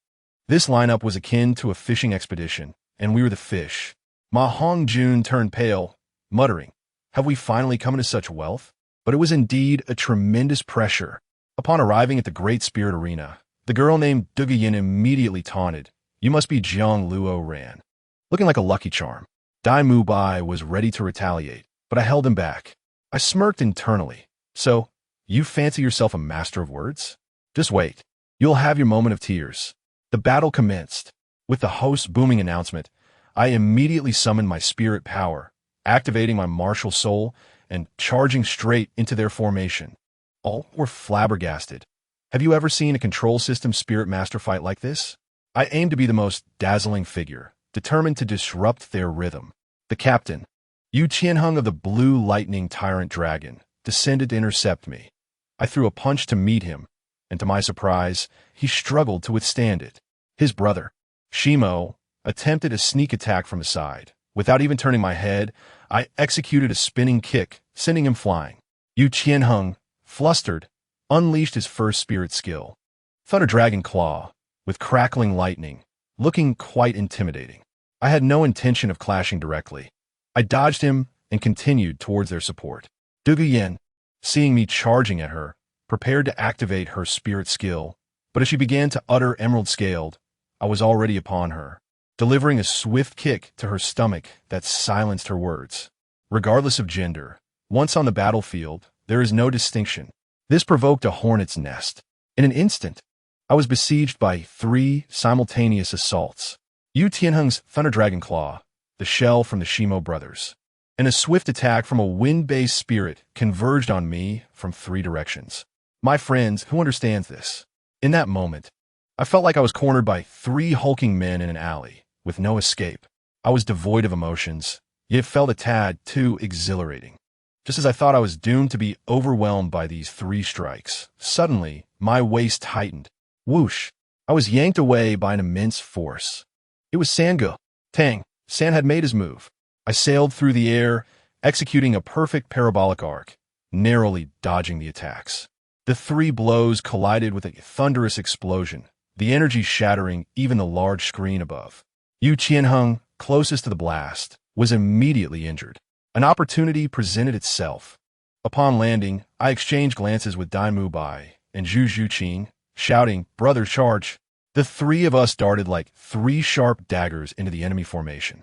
This lineup was akin to a fishing expedition, and we were the fish. Ma Hongjun turned pale, muttering, "Have we finally come into such wealth?" But it was indeed a tremendous pressure. Upon arriving at the Great Spirit Arena, the girl named Dugayin immediately taunted, "You must be Jiang Luo Ran." Looking like a lucky charm, Dai Mubai was ready to retaliate, but I held him back. I smirked internally. "So, you fancy yourself a master of words? Just wait. You'll have your moment of tears." The battle commenced. With the host's booming announcement, I immediately summoned my spirit power, activating my martial soul and charging straight into their formation. All were flabbergasted. Have you ever seen a control system spirit master fight like this? I aimed to be the most dazzling figure, determined to disrupt their rhythm. The captain, Yu Qianheng of the Blue Lightning Tyrant Dragon, descended to intercept me. I threw a punch to meet him, and to my surprise, he struggled to withstand it. His brother, Shimo, attempted a sneak attack from the side. Without even turning my head, I executed a spinning kick, sending him flying. Yu Qianheng, flustered, unleashed his first spirit skill, Thunder Dragon Claw, with crackling lightning, looking quite intimidating. I had no intention of clashing directly. I dodged him and continued towards their support. Dugu Yen, seeing me charging at her, prepared to activate her spirit skill, but as she began to utter Emerald Scaled, I was already upon her, delivering a swift kick to her stomach that silenced her words. Regardless of gender, once on the battlefield, there is no distinction. This provoked a hornet's nest. In an instant, I was besieged by 3 simultaneous assaults. Yu Tianheng's Thunder Dragon Claw, the shell from the Shimo brothers, and a swift attack from a wind-based spirit converged on me from 3 directions. My friends, who understands this? In that moment, I felt like I was cornered by 3 hulking men in an alley, with no escape. I was devoid of emotions, yet felt a tad too exhilarating. Just as I thought I was doomed to be overwhelmed by these 3 strikes, suddenly, my waist tightened. Whoosh! I was yanked away by an immense force. It was Sangu. Tang San had made his move. I sailed through the air, executing a perfect parabolic arc, narrowly dodging the attacks. The 3 blows collided with a thunderous explosion, the energy shattering even the large screen above. Yu Qianheng, closest to the blast, was immediately injured. An opportunity presented itself. Upon landing, I exchanged glances with Dai Mubai and Zhu Zhuqing, shouting, "Brother, charge!" The three of us darted like three sharp daggers into the enemy formation.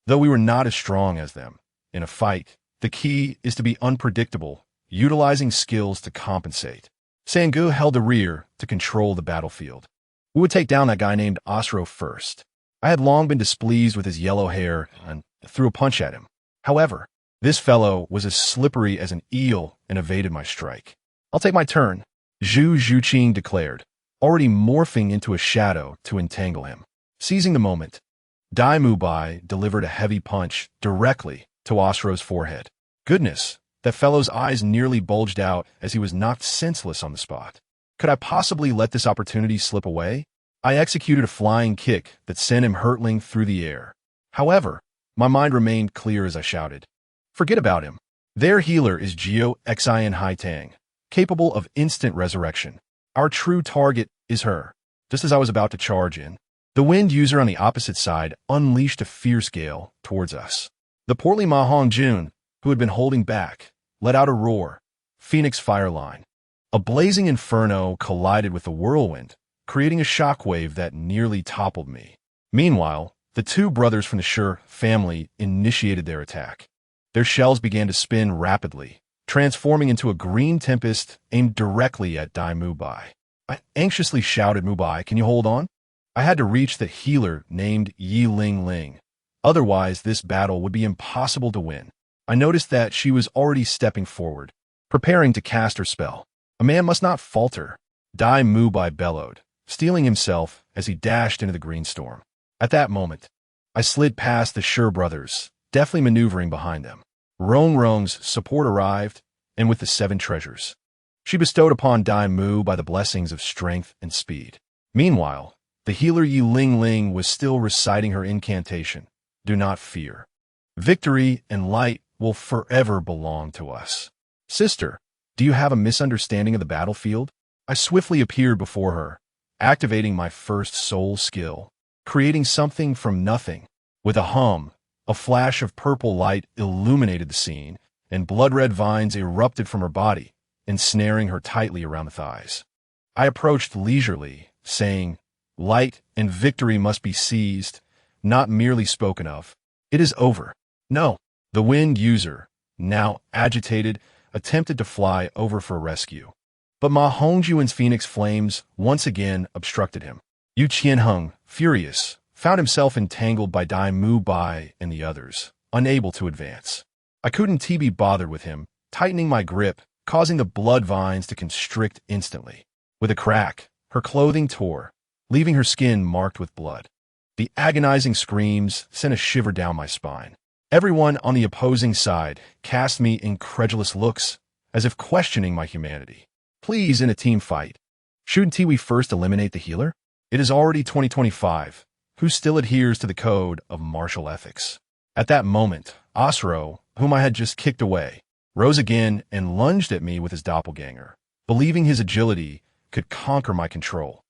Though we were not as strong as them, in a fight, the key is to be unpredictable, utilizing skills to compensate. Sangu held the rear to control the battlefield. We would take down that guy named Osro first. I had long been displeased with his yellow hair and threw a punch at him. However, this fellow was as slippery as an eel and evaded my strike. "I'll take my turn," Zhu Zhuqing declared, already morphing into a shadow to entangle him. Seizing the moment, Dai Mubai delivered a heavy punch directly to Osro's forehead. Goodness, that fellow's eyes nearly bulged out as he was knocked senseless on the spot. Could I possibly let this opportunity slip away? I executed a flying kick that sent him hurtling through the air. However, my mind remained clear as I shouted, "Forget about him. Their healer is Geo Xian Haitang, capable of instant resurrection. Our true target is her." Just as I was about to charge in, the wind user on the opposite side unleashed a fierce gale towards us. The portly Ma Hongjun, who had been holding back, let out a roar, Phoenix Fireline. A blazing inferno collided with the whirlwind, creating a shockwave that nearly toppled me. Meanwhile, the two brothers from the Shi family initiated their attack. Their shells began to spin rapidly, transforming into a green tempest aimed directly at Dai Mubai. I anxiously shouted, "Mubai, can you hold on?" I had to reach the healer named Yi Ling Ling. Otherwise, this battle would be impossible to win. I noticed that she was already stepping forward, preparing to cast her spell. A man must not falter, Dai Mubai bellowed, steeling himself as he dashed into the green storm. At that moment, I slid past the Shi brothers, deftly maneuvering behind them. Rong Rong's support arrived, and with the 7 treasures, she bestowed upon Dai Mu by the blessings of strength and speed. Meanwhile, the healer Yi Ling Ling was still reciting her incantation, "Do not fear. Victory and light will forever belong to us." "Sister, do you have a misunderstanding of the battlefield?" I swiftly appeared before her, activating my first soul skill, creating something from nothing. With a hum, a flash of purple light illuminated the scene, and blood-red vines erupted from her body, ensnaring her tightly around the thighs. I approached leisurely, saying, "Light and victory must be seized, not merely spoken of. It is over." "No." The wind user, now agitated, attempted to fly over for rescue. But Ma Hongjuan's phoenix flames once again obstructed him. Yu Qianheng, furious, found himself entangled by Dai Mubai and the others, unable to advance. I couldn't be bothered with him, tightening my grip, causing the blood vines to constrict instantly. With a crack, her clothing tore, leaving her skin marked with blood. The agonizing screams sent a shiver down my spine. Everyone on the opposing side cast me incredulous looks, as if questioning my humanity. "Please, in a team fight, shouldn't we first eliminate the healer? It is already 2025, who still adheres to the code of martial ethics." At that moment, Osro, whom I had just kicked away, rose again and lunged at me with his doppelganger, believing his agility could conquer my control.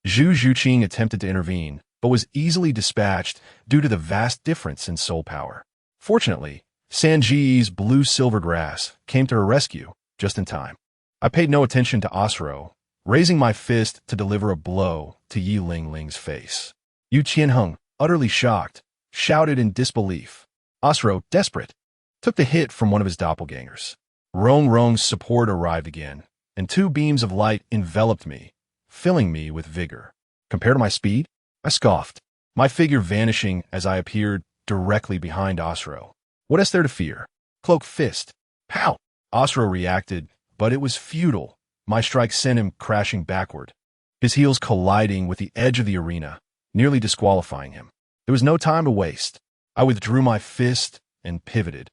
Zhu Zhuqing attempted to intervene, but was easily dispatched due to the vast difference in soul power. Fortunately, Sanji's blue-silver grass came to her rescue just in time. I paid no attention to Osro, raising my fist to deliver a blow to Yi Ling Ling's face. Yu Qianheng, utterly shocked, shouted in disbelief. Osro, desperate, took the hit from one of his doppelgangers. Rong Rong's support arrived again, and 2 beams of light enveloped me, filling me with vigor. Compared to my speed, I scoffed, my figure vanishing as I appeared directly behind Osro. What is there to fear? Cloak fist. Pow! Osro reacted, but it was futile. My strike sent him crashing backward, his heels colliding with the edge of the arena, nearly disqualifying him. There was no time to waste. I withdrew my fist and pivoted,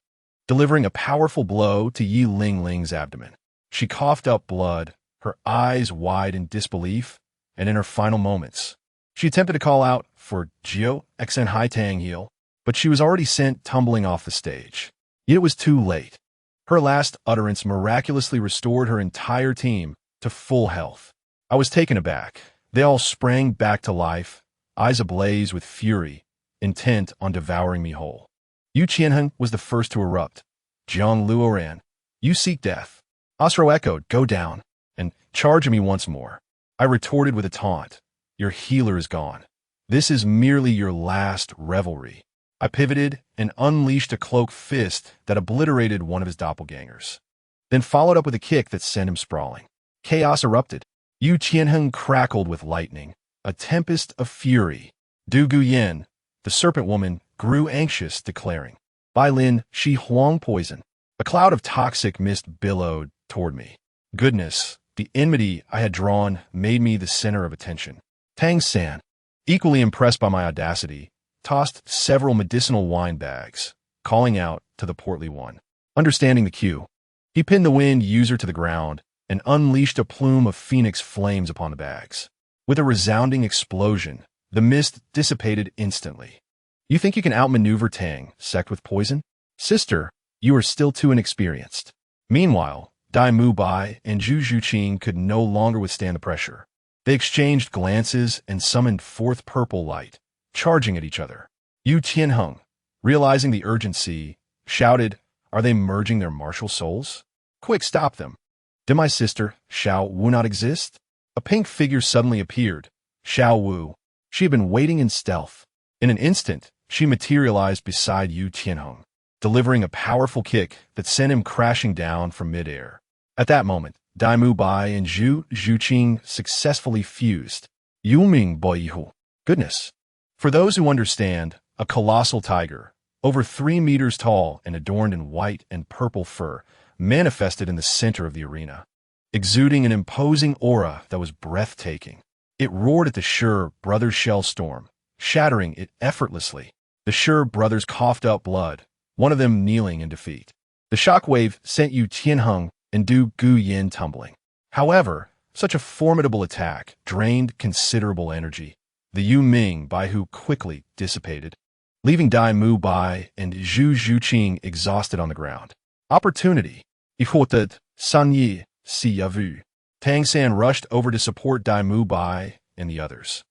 delivering a powerful blow to Yi Ling Ling's abdomen. She coughed up blood, her eyes wide in disbelief, and in her final moments, she attempted to call out for Geo Xian Haitang heal, but she was already sent tumbling off the stage. Yet it was too late. Her last utterance miraculously restored her entire team to full health. I was taken aback, They all sprang back to life, eyes ablaze with fury, intent on devouring me whole. Yu Qianheng was the first to erupt. Jiang Luoran, you seek death. Asro echoed, go down, and charge me once more. I retorted with a taunt. Your healer is gone. This is merely your last revelry. I pivoted and unleashed a cloak fist that obliterated one of his doppelgangers, then followed up with a kick that sent him sprawling. Chaos erupted. Yu Qianheng crackled with lightning, a tempest of fury. Du Guyan, the serpent woman, grew anxious, declaring, Bai Lin, Shi Huang poison. A cloud of toxic mist billowed toward me. Goodness, the enmity I had drawn made me the center of attention. Tang San, equally impressed by my audacity, tossed several medicinal wine bags, calling out to the portly one. Understanding the cue, he pinned the wind user to the ground and unleashed a plume of phoenix flames upon the bags. With a resounding explosion, the mist dissipated instantly. You think you can outmaneuver Tang, sect with poison? Sister, you are still too inexperienced. Meanwhile, Dai Mu Bai and Zhu Zhuqing could no longer withstand the pressure. They exchanged glances and summoned forth purple light, charging at each other. Yu Qianheng, realizing the urgency, shouted, Are they merging their martial souls? Quick, stop them. Did my sister, Xiao Wu, not exist? A pink figure suddenly appeared. Xiao Wu. She had been waiting in stealth. In an instant, she materialized beside Yu Qianheng, delivering a powerful kick that sent him crashing down from midair. At that moment, Dai Mu Bai and Zhu Zhuqing successfully fused. Yuming Boihu. Goodness. For those who understand, a colossal tiger, over 3 meters tall and adorned in white and purple fur, manifested in the center of the arena, exuding an imposing aura that was breathtaking. It roared at the Shi brothers' shell storm, shattering it effortlessly. The Shi brothers coughed up blood, one of them kneeling in defeat. The shockwave sent Yu Qianheng and Du Guyan tumbling. However, such a formidable attack drained considerable energy. The Yu Ming Baihu quickly dissipated, leaving Dai Mu Bai and Zhu Zhuqing exhausted on the ground. Opportunity. Ihuoted, San Yi, Si Yavu. Tang San rushed over to support Dai Mu Bai and the others,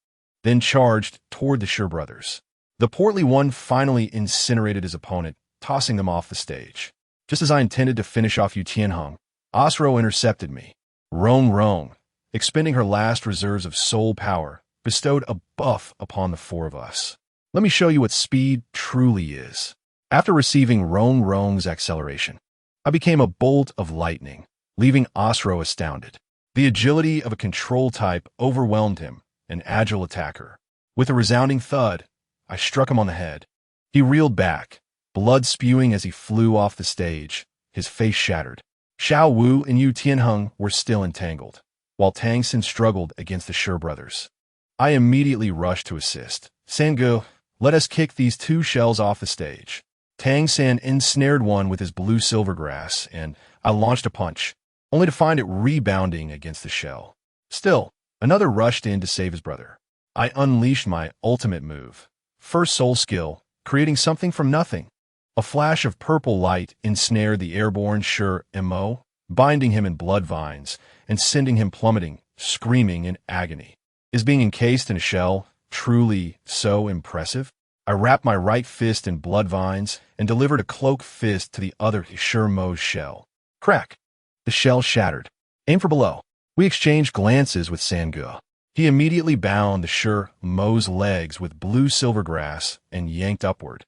then charged toward the Shi brothers. The portly one finally incinerated his opponent, tossing them off the stage. Just as I intended to finish off Yu Qianheng, Asro intercepted me. Rong, expending her last reserves of soul power, bestowed a buff upon the 4 of us. Let me show you what speed truly is. After receiving Rong's acceleration, I became a bolt of lightning, leaving Asro astounded. The agility of a control type overwhelmed him, an agile attacker. With a resounding thud, I struck him on the head. He reeled back, blood spewing as he flew off the stage, his face shattered. Xiao Wu and Yu Tianheng were still entangled, while Tang Xin struggled against the Shi brothers. I immediately rushed to assist. Sangu, let us kick these 2 shells off the stage. Tang San ensnared one with his blue silvergrass, and I launched a punch, only to find it rebounding against the shell. Still, another rushed in to save his brother. I unleashed my ultimate move, first soul skill, creating something from nothing. A flash of purple light ensnared the airborne Shi Mo, binding him in blood vines and sending him plummeting, screaming in agony. Is being encased in a shell truly so impressive? I wrapped my right fist in blood vines and delivered a cloak fist to the other Shi Mo's shell. Crack! The shell shattered. Aim for below. We exchanged glances with Sangu. He immediately bound the Shi Mo's legs with blue silvergrass and yanked upward,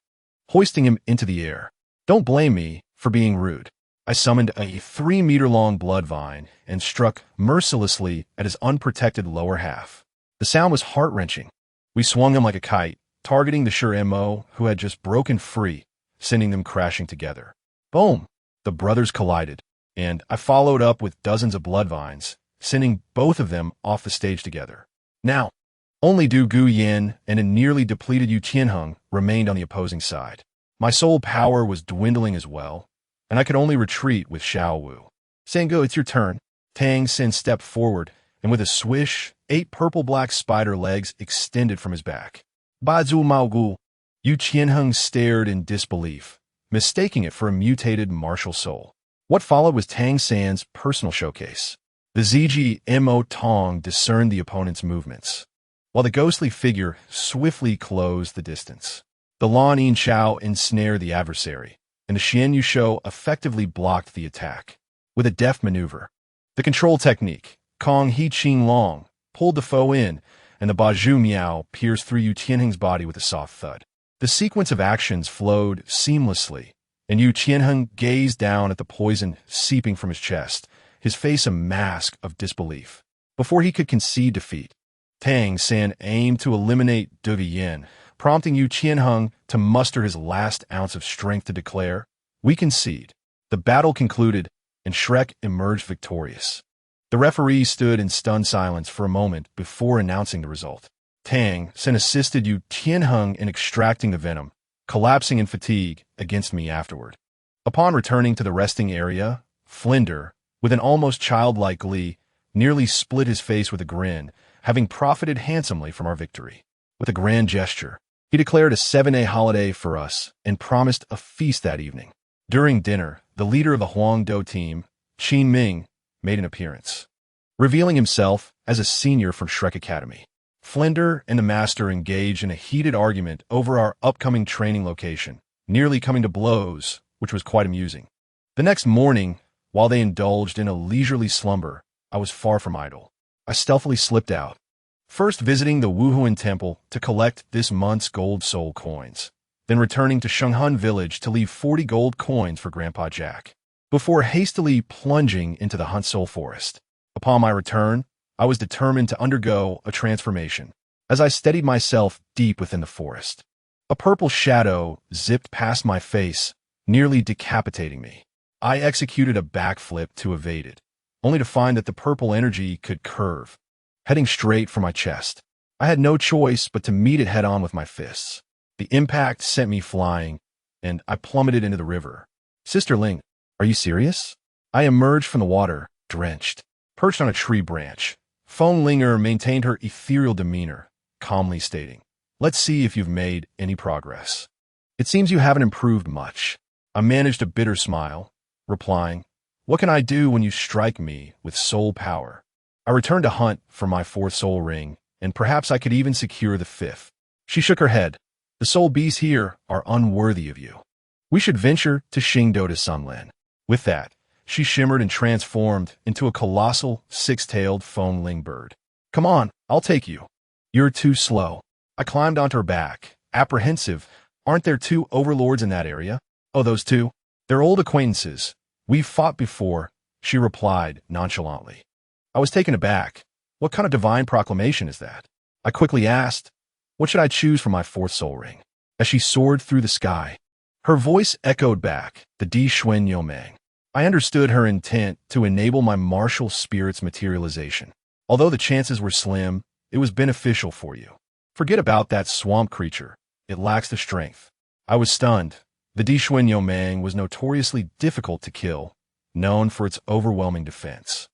hoisting him into the air. Don't blame me for being rude. I summoned a 3-meter-long blood vine and struck mercilessly at his unprotected lower half. The sound was heart-wrenching. We swung him like a kite, targeting the Shi Mo, who had just broken free, sending them crashing together. Boom! The brothers collided, and I followed up with dozens of blood vines, sending both of them off the stage together. Now, only Du Guyan and a nearly depleted Yu Qianheng remained on the opposing side. My soul power was dwindling as well, and I could only retreat with Xiao Wu. Sangu, it's your turn. Tang Xin stepped forward, and with a swish, 8 purple-black spider legs extended from his back. Ba Zhu Mao Gu. Yu Qianheng stared in disbelief, mistaking it for a mutated martial soul. What followed was Tang San's personal showcase. The ZGMO Tong discerned the opponent's movements, while the ghostly figure swiftly closed the distance. The Lan Yin Chao ensnared the adversary, and the Xian Yu Shou effectively blocked the attack. With a deft maneuver, the control technique, Kong He Qing Long, pulled the foe in, and the Baju Miao pierced through Yu Tianheng's body with a soft thud. The sequence of actions flowed seamlessly, and Yu Tianheng gazed down at the poison seeping from his chest, his face a mask of disbelief. Before he could concede defeat, Tang San aimed to eliminate De Vienne, prompting Yu Tianheng to muster his last ounce of strength to declare, "We concede." The battle concluded, and Shrek emerged victorious. The referee stood in stunned silence for a moment before announcing the result. Tang San assisted Yu Tianheng in extracting the venom, collapsing in fatigue against me afterward. Upon returning to the resting area, Flinder, with an almost childlike glee, nearly split his face with a grin, having profited handsomely from our victory. With a grand gesture, he declared a 7-day holiday for us and promised a feast that evening. During dinner, the leader of the Huangdo team, Qin Ming, made an appearance, revealing himself as a senior from Shrek Academy. Flinder and the master engaged in a heated argument over our upcoming training location, nearly coming to blows, which was quite amusing. The next morning, while they indulged in a leisurely slumber, I was far from idle. I stealthily slipped out, first visiting the Wuhuan Temple to collect this month's gold soul coins, then returning to Shenghan Village to leave 40 gold coins for Grandpa Jack, before hastily plunging into the Hunt Soul Forest. Upon my return, I was determined to undergo a transformation. As I steadied myself deep within the forest, a purple shadow zipped past my face, nearly decapitating me. I executed a backflip to evade it, only to find that the purple energy could curve, heading straight for my chest. I had no choice but to meet it head-on with my fists. The impact sent me flying, and I plummeted into the river. "Sister Ling, are you serious?" I emerged from the water, drenched. Perched on a tree branch, Feng Linger maintained her ethereal demeanor, calmly stating, "Let's see if you've made any progress." "It seems you haven't improved much." I managed a bitter smile, replying, "What can I do when you strike me with soul power?" I returned to hunt for my 4th soul ring, and perhaps I could even secure the 5th. She shook her head. "The soul beasts here are unworthy of you. We should venture to Xingdo to Sunlan." With that, she shimmered and transformed into a colossal 6-tailed Feng Ling bird. "Come on, I'll take you." "You're too slow." I climbed onto her back, apprehensive. "Aren't there 2 overlords in that area?" "Oh, those 2? They're old acquaintances. We've fought before," she replied nonchalantly. I was taken aback. "What kind of divine proclamation is that?" I quickly asked, "What should I choose for my 4th soul ring?" As she soared through the sky, her voice echoed back, "The Di Xuan Yomeng." I understood her intent to enable my martial spirit's materialization. Although the chances were slim, it was beneficial for you. Forget about that swamp creature. It lacks the strength. I was stunned. The Di Xuan Yomeng was notoriously difficult to kill, known for its overwhelming defense.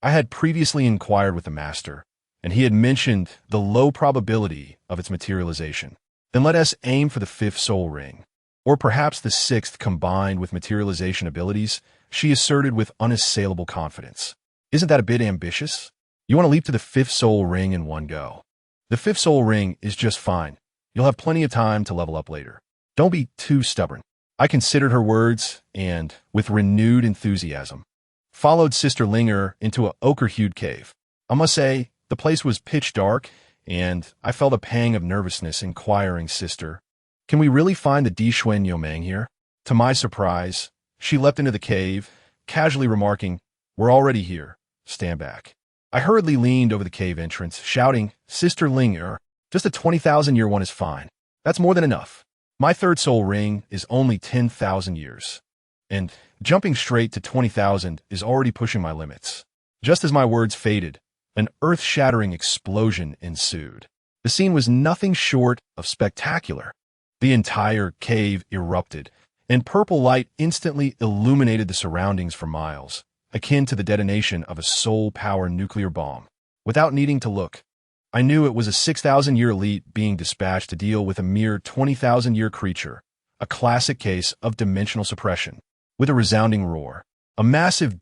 I had previously inquired with the master, and he had mentioned the low probability of its materialization. Then let us aim for the 5th soul ring, or perhaps the 6th combined with materialization abilities, she asserted with unassailable confidence. "Isn't that a bit ambitious? You want to leap to the 5th soul ring in one go." "The 5th soul ring is just fine. You'll have plenty of time to level up later. Don't be too stubborn." I considered her words and, with renewed enthusiasm, followed Sister Linger into a ochre-hued cave. I must say, the place was pitch dark, and I felt a pang of nervousness inquiring, "Sister, can we really find the Di Xuan Yomeng here?" To my surprise, she leapt into the cave, casually remarking, "We're already here. Stand back." I hurriedly leaned over the cave entrance, shouting, "Sister Linger, just a 20,000-year one is fine. That's more than enough. My 3rd soul ring is only 10,000 years. And jumping straight to 20,000 is already pushing my limits." Just as my words faded, an earth-shattering explosion ensued. The scene was nothing short of spectacular. The entire cave erupted, and purple light instantly illuminated the surroundings for miles, akin to the detonation of a soul-power nuclear bomb. Without needing to look, I knew it was a 6,000-year elite being dispatched to deal with a mere 20,000-year creature, a classic case of dimensional suppression. With a resounding roar, A massive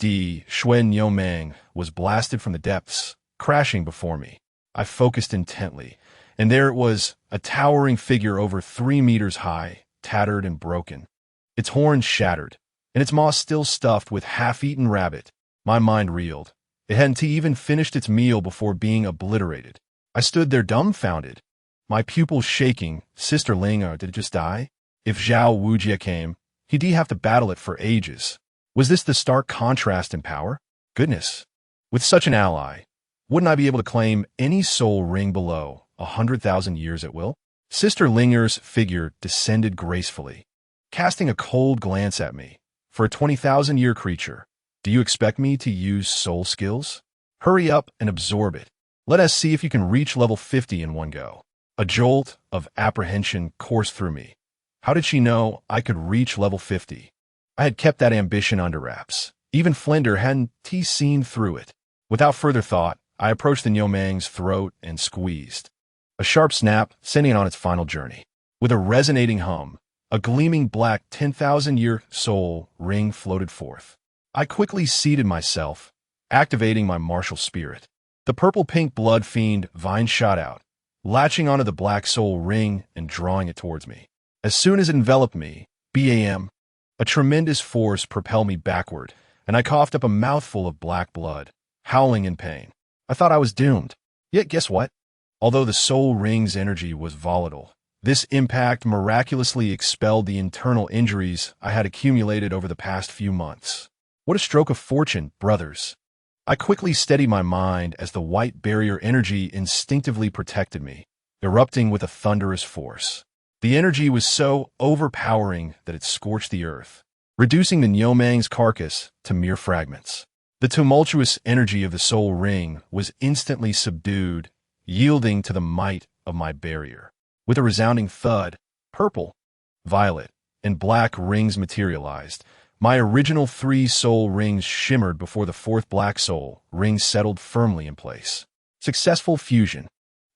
Shui was blasted from the depths, crashing before me. I focused intently, and there it was, a towering figure over 3 meters high, tattered and broken. Its horns shattered, and its maw still stuffed with half-eaten rabbit. My mind reeled. It hadn't even finished its meal before being obliterated. I stood there dumbfounded, my pupils shaking. Sister Linga, did it just die? If Zhao Wujie came, he'd have to battle it for ages. Was this the stark contrast in power? Goodness. With such an ally, wouldn't I be able to claim any soul ring below 100,000 years at will? Sister Linger's figure descended gracefully, casting a cold glance at me. For a 20,000-year creature, do you expect me to use soul skills? Hurry up and absorb it. Let us see if you can reach level 50 in one go. A jolt of apprehension coursed through me. How did she know I could reach level 50? I had kept that ambition under wraps. Even Flender hadn't seen through it. Without further thought, I approached the Nyomang's throat and squeezed. A sharp snap, sending it on its final journey. With a resonating hum, a gleaming black 10,000-year soul ring floated forth. I quickly seated myself, activating my martial spirit. The purple-pink blood fiend vine shot out, latching onto the black soul ring and drawing it towards me. As soon as it enveloped me, BAM, a tremendous force propelled me backward, and I coughed up a mouthful of black blood, howling in pain. I thought I was doomed. Yet guess what? Although the soul ring's energy was volatile, this impact miraculously expelled the internal injuries I had accumulated over the past few months. What a stroke of fortune, brothers. I quickly steadied my mind as the white barrier energy instinctively protected me, erupting with a thunderous force. The energy was so overpowering that it scorched the earth, reducing the Nyomang's carcass to mere fragments. The tumultuous energy of the soul ring was instantly subdued, yielding to the might of my barrier. With a resounding thud, purple, violet, and black rings materialized. My original 3 soul rings shimmered before the 4th black soul ring settled firmly in place. Successful fusion.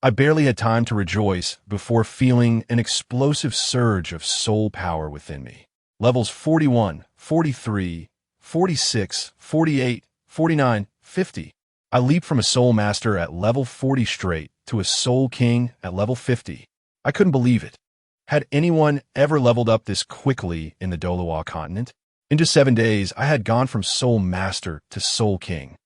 I barely had time to rejoice before feeling an explosive surge of soul power within me. Levels 41, 43, 46, 48, 49, 50. I leaped from a soul master at level 40 straight to a soul king at level 50. I couldn't believe it. Had anyone ever leveled up this quickly in the Dolawa continent? In just 7 days, I had gone from soul master to soul king.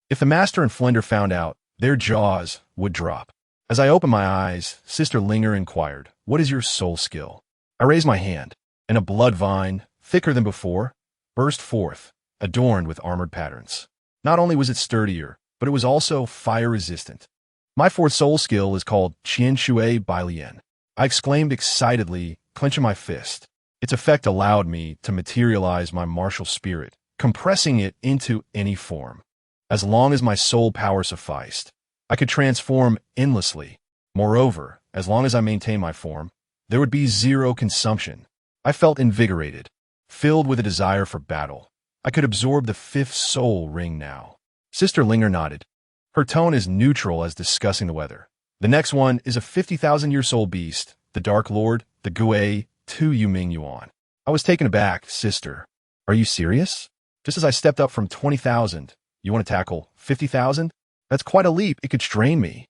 If the master and Flender found out, their jaws would drop. As I opened my eyes, Sister Linger inquired, "What is your soul skill?" I raised my hand, and a blood vine, thicker than before, burst forth, adorned with armored patterns. Not only was it sturdier, but it was also fire-resistant. My 4th soul skill is called Qian Shui Bailian. I exclaimed excitedly, clenching my fist. Its effect allowed me to materialize my martial spirit, compressing it into any form. As long as my soul power sufficed, I could transform endlessly. Moreover, as long as I maintained my form, there would be 0 consumption. I felt invigorated, filled with a desire for battle. I could absorb the 5th soul ring now. Sister Linger nodded. Her tone is neutral as discussing the weather. The next one is a 50,000-year soul beast, the Dark Lord, the Gui, 2 Yuming Yuan. I was taken aback. Sister, are you serious? Just as I stepped up from 20,000, you want to tackle 50,000? That's quite a leap. It could strain me.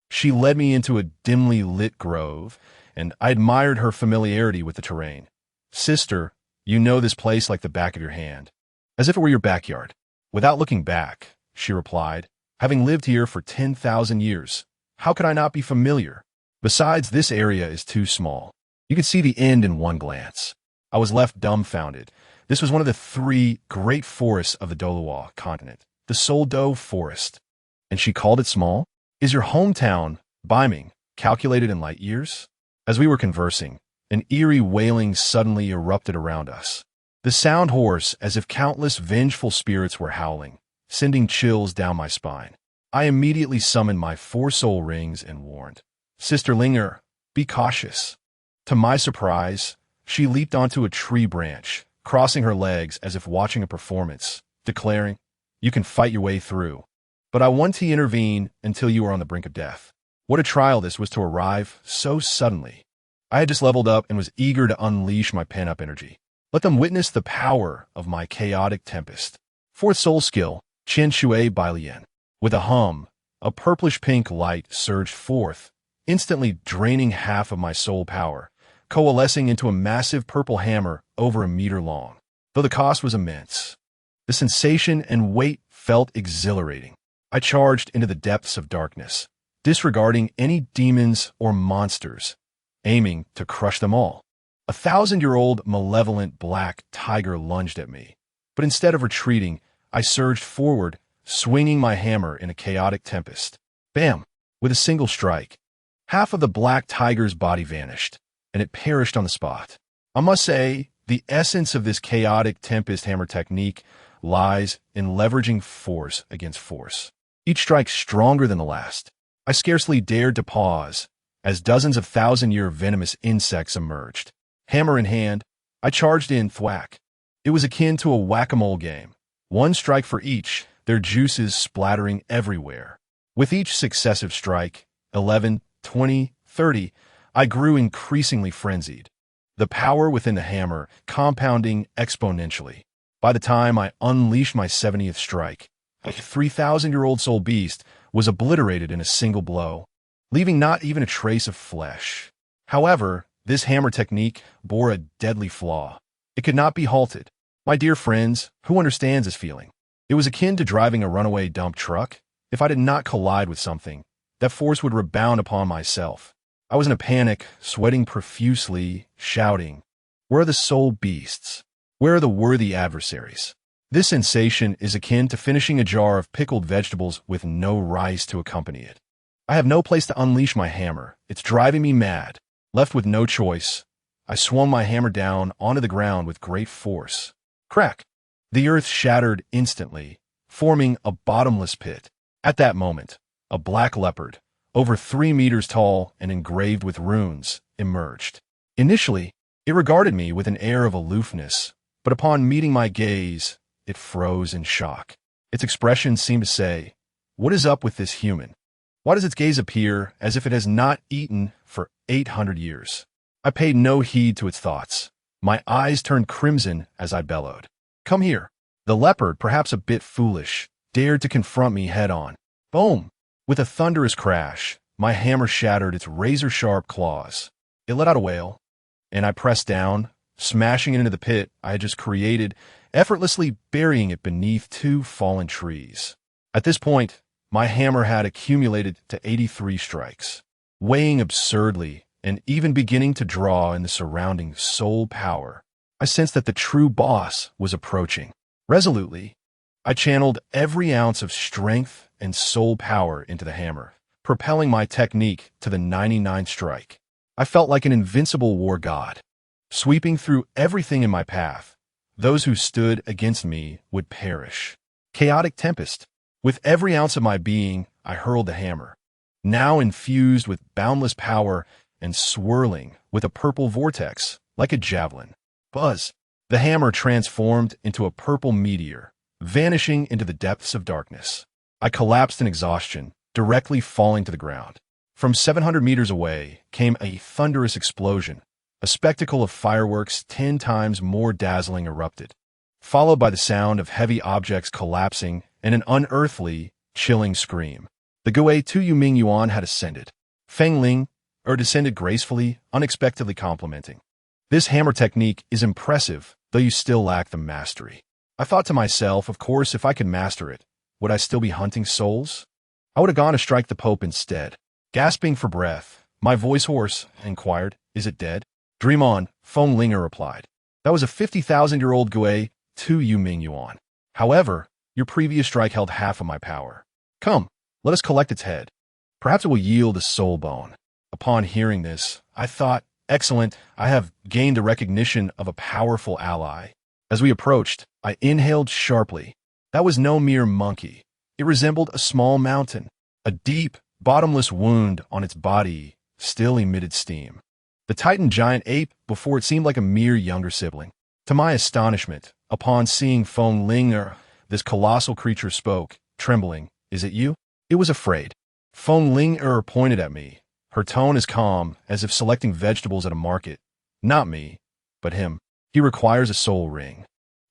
She led me into a dimly lit grove, and I admired her familiarity with the terrain. Sister, you know this place like the back of your hand, as if it were your backyard. Without looking back, she replied, having lived here for 10,000 years, how could I not be familiar? Besides, this area is too small. You could see the end in one glance. I was left dumbfounded. This was one of the 3 great forests of the Dolawa continent, the Soldo Forest. And she called it small? Is your hometown, Biming, calculated in light years? As we were conversing, an eerie wailing suddenly erupted around us. The sound hoarse, as if countless vengeful spirits were howling, sending chills down my spine. I immediately summoned my 4 soul rings and warned, "Sister Linger, be cautious." To my surprise, she leaped onto a tree branch, crossing her legs as if watching a performance, declaring, "You can fight your way through. But I want to intervene until you are on the brink of death." What a trial this was to arrive so suddenly. I had just leveled up and was eager to unleash my pent-up energy. Let them witness the power of my chaotic tempest. Fourth soul skill, Qian Shui Bailian. With a hum, a purplish-pink light surged forth, instantly draining half of my soul power, coalescing into a massive purple hammer over a meter long. Though the cost was immense, the sensation and weight felt exhilarating. I charged into the depths of darkness, disregarding any demons or monsters, aiming to crush them all. A 1,000-year-old malevolent black tiger lunged at me, but instead of retreating, I surged forward, swinging my hammer in a chaotic tempest. Bam! With a single strike, half of the black tiger's body vanished, and it perished on the spot. I must say, the essence of this chaotic tempest hammer technique lies in leveraging force against force. Each strike stronger than the last. I scarcely dared to pause as dozens of 1,000-year venomous insects emerged. Hammer in hand, I charged in thwack. It was akin to a whack-a-mole game. One strike for each, their juices splattering everywhere. With each successive strike, 11, 20, 30, I grew increasingly frenzied. The power within the hammer compounding exponentially. By the time I unleashed my 70th strike, a 3,000-year-old soul beast was obliterated in a single blow, leaving not even a trace of flesh. However, this hammer technique bore a deadly flaw. It could not be halted. My dear friends, who understands this feeling? It was akin to driving a runaway dump truck. If I did not collide with something, that force would rebound upon myself. I was in a panic, sweating profusely, shouting, "Where are the soul beasts? Where are the worthy adversaries?" This sensation is akin to finishing a jar of pickled vegetables with no rice to accompany it. I have no place to unleash my hammer. It's driving me mad. Left with no choice, I swung my hammer down onto the ground with great force. Crack! The earth shattered instantly, forming a bottomless pit. At that moment, a black leopard, over 3 meters tall and engraved with runes, emerged. Initially, it regarded me with an air of aloofness, but upon meeting my gaze, it froze in shock. Its expression seemed to say, "What is up with this human? Why does its gaze appear as if it has not eaten for 800 years? I paid no heed to its thoughts. My eyes turned crimson as I bellowed, "Come here." The leopard, perhaps a bit foolish, dared to confront me head-on. Boom! With a thunderous crash, my hammer shattered its razor-sharp claws. It let out a wail, and I pressed down, smashing it into the pit I had just created, effortlessly burying it beneath 2 fallen trees. At this point, my hammer had accumulated to 83 strikes, weighing absurdly and even beginning to draw in the surrounding soul power. I sensed that the true boss was approaching. Resolutely, I channeled every ounce of strength and soul power into the hammer, propelling my technique to the 99th strike. I felt like an invincible war god, sweeping through everything in my path. Those who stood against me would perish. Chaotic tempest. With every ounce of my being, I hurled the hammer, now infused with boundless power and swirling with a purple vortex, like a javelin. Buzz! The hammer transformed into a purple meteor, vanishing into the depths of darkness. I collapsed in exhaustion, directly falling to the ground. From 700 meters away came a thunderous explosion. A spectacle of fireworks 10 times more dazzling erupted, followed by the sound of heavy objects collapsing and an unearthly, chilling scream. The Gui Tu Yuming Yuan had ascended. Feng Ling, descended gracefully, unexpectedly complimenting. This hammer technique is impressive, though you still lack the mastery. I thought to myself, of course, if I could master it, would I still be hunting souls? I would have gone to strike the Pope instead. Gasping for breath, my voice hoarse, inquired, "Is it dead?" "Dream on," Feng Linger replied. "That was a 50,000-year-old Gui Tu Yuming Yuan. However, your previous strike held half of my power. Come, let us collect its head. Perhaps it will yield a soul bone." Upon hearing this, I thought, excellent, I have gained the recognition of a powerful ally. As we approached, I inhaled sharply. That was no mere monkey. It resembled a small mountain. A deep, bottomless wound on its body still emitted steam. The Titan giant ape before it seemed like a mere younger sibling. To my astonishment, upon seeing Feng Linger, this colossal creature spoke, trembling, "Is it you?" It was afraid. Feng Linger pointed at me, her tone as calm as if selecting vegetables at a market. "Not me, but him. He requires a soul ring.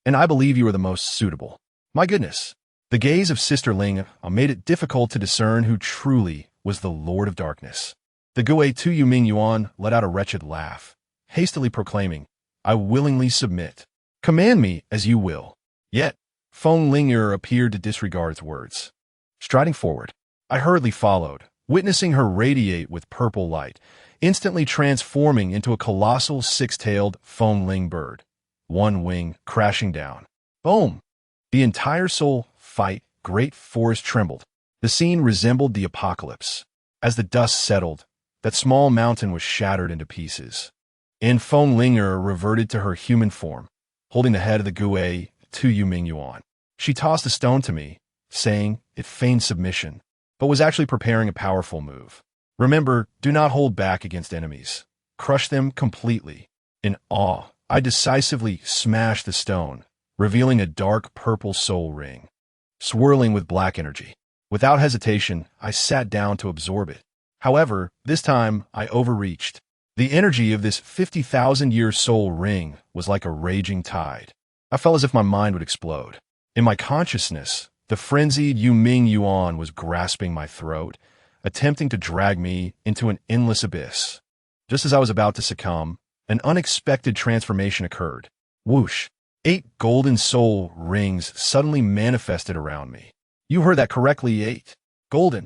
And I believe you are the most suitable." My goodness. The gaze of Sister Ling made it difficult to discern who truly was the Lord of Darkness. The Gui Tu Yuming Yuan let out a wretched laugh, hastily proclaiming, "I willingly submit. Command me as you will." Yet, Feng Ling'er appeared to disregard its words. Striding forward, I hurriedly followed, witnessing her radiate with purple light, instantly transforming into a colossal six-tailed Feng Ling bird, one wing crashing down. Boom! The entire soul fight great forest trembled. The scene resembled the apocalypse. As the dust settled, that small mountain was shattered into pieces. And Feng Ling'er reverted to her human form, holding the head of the Gui Tu Yuming Yuan. She tossed a stone to me, saying it feigned submission, but was actually preparing a powerful move. Remember, do not hold back against enemies. Crush them completely. In awe, I decisively smashed the stone, revealing a dark purple soul ring, swirling with black energy. Without hesitation, I sat down to absorb it. However, this time I overreached. The energy of this 50,000-year soul ring was like a raging tide. I felt as if my mind would explode. In my consciousness, the frenzied Yuming Yuan was grasping my throat, attempting to drag me into an endless abyss. Just as I was about to succumb, an unexpected transformation occurred. Whoosh! 8 golden soul rings suddenly manifested around me. You heard that correctly, 8. Golden.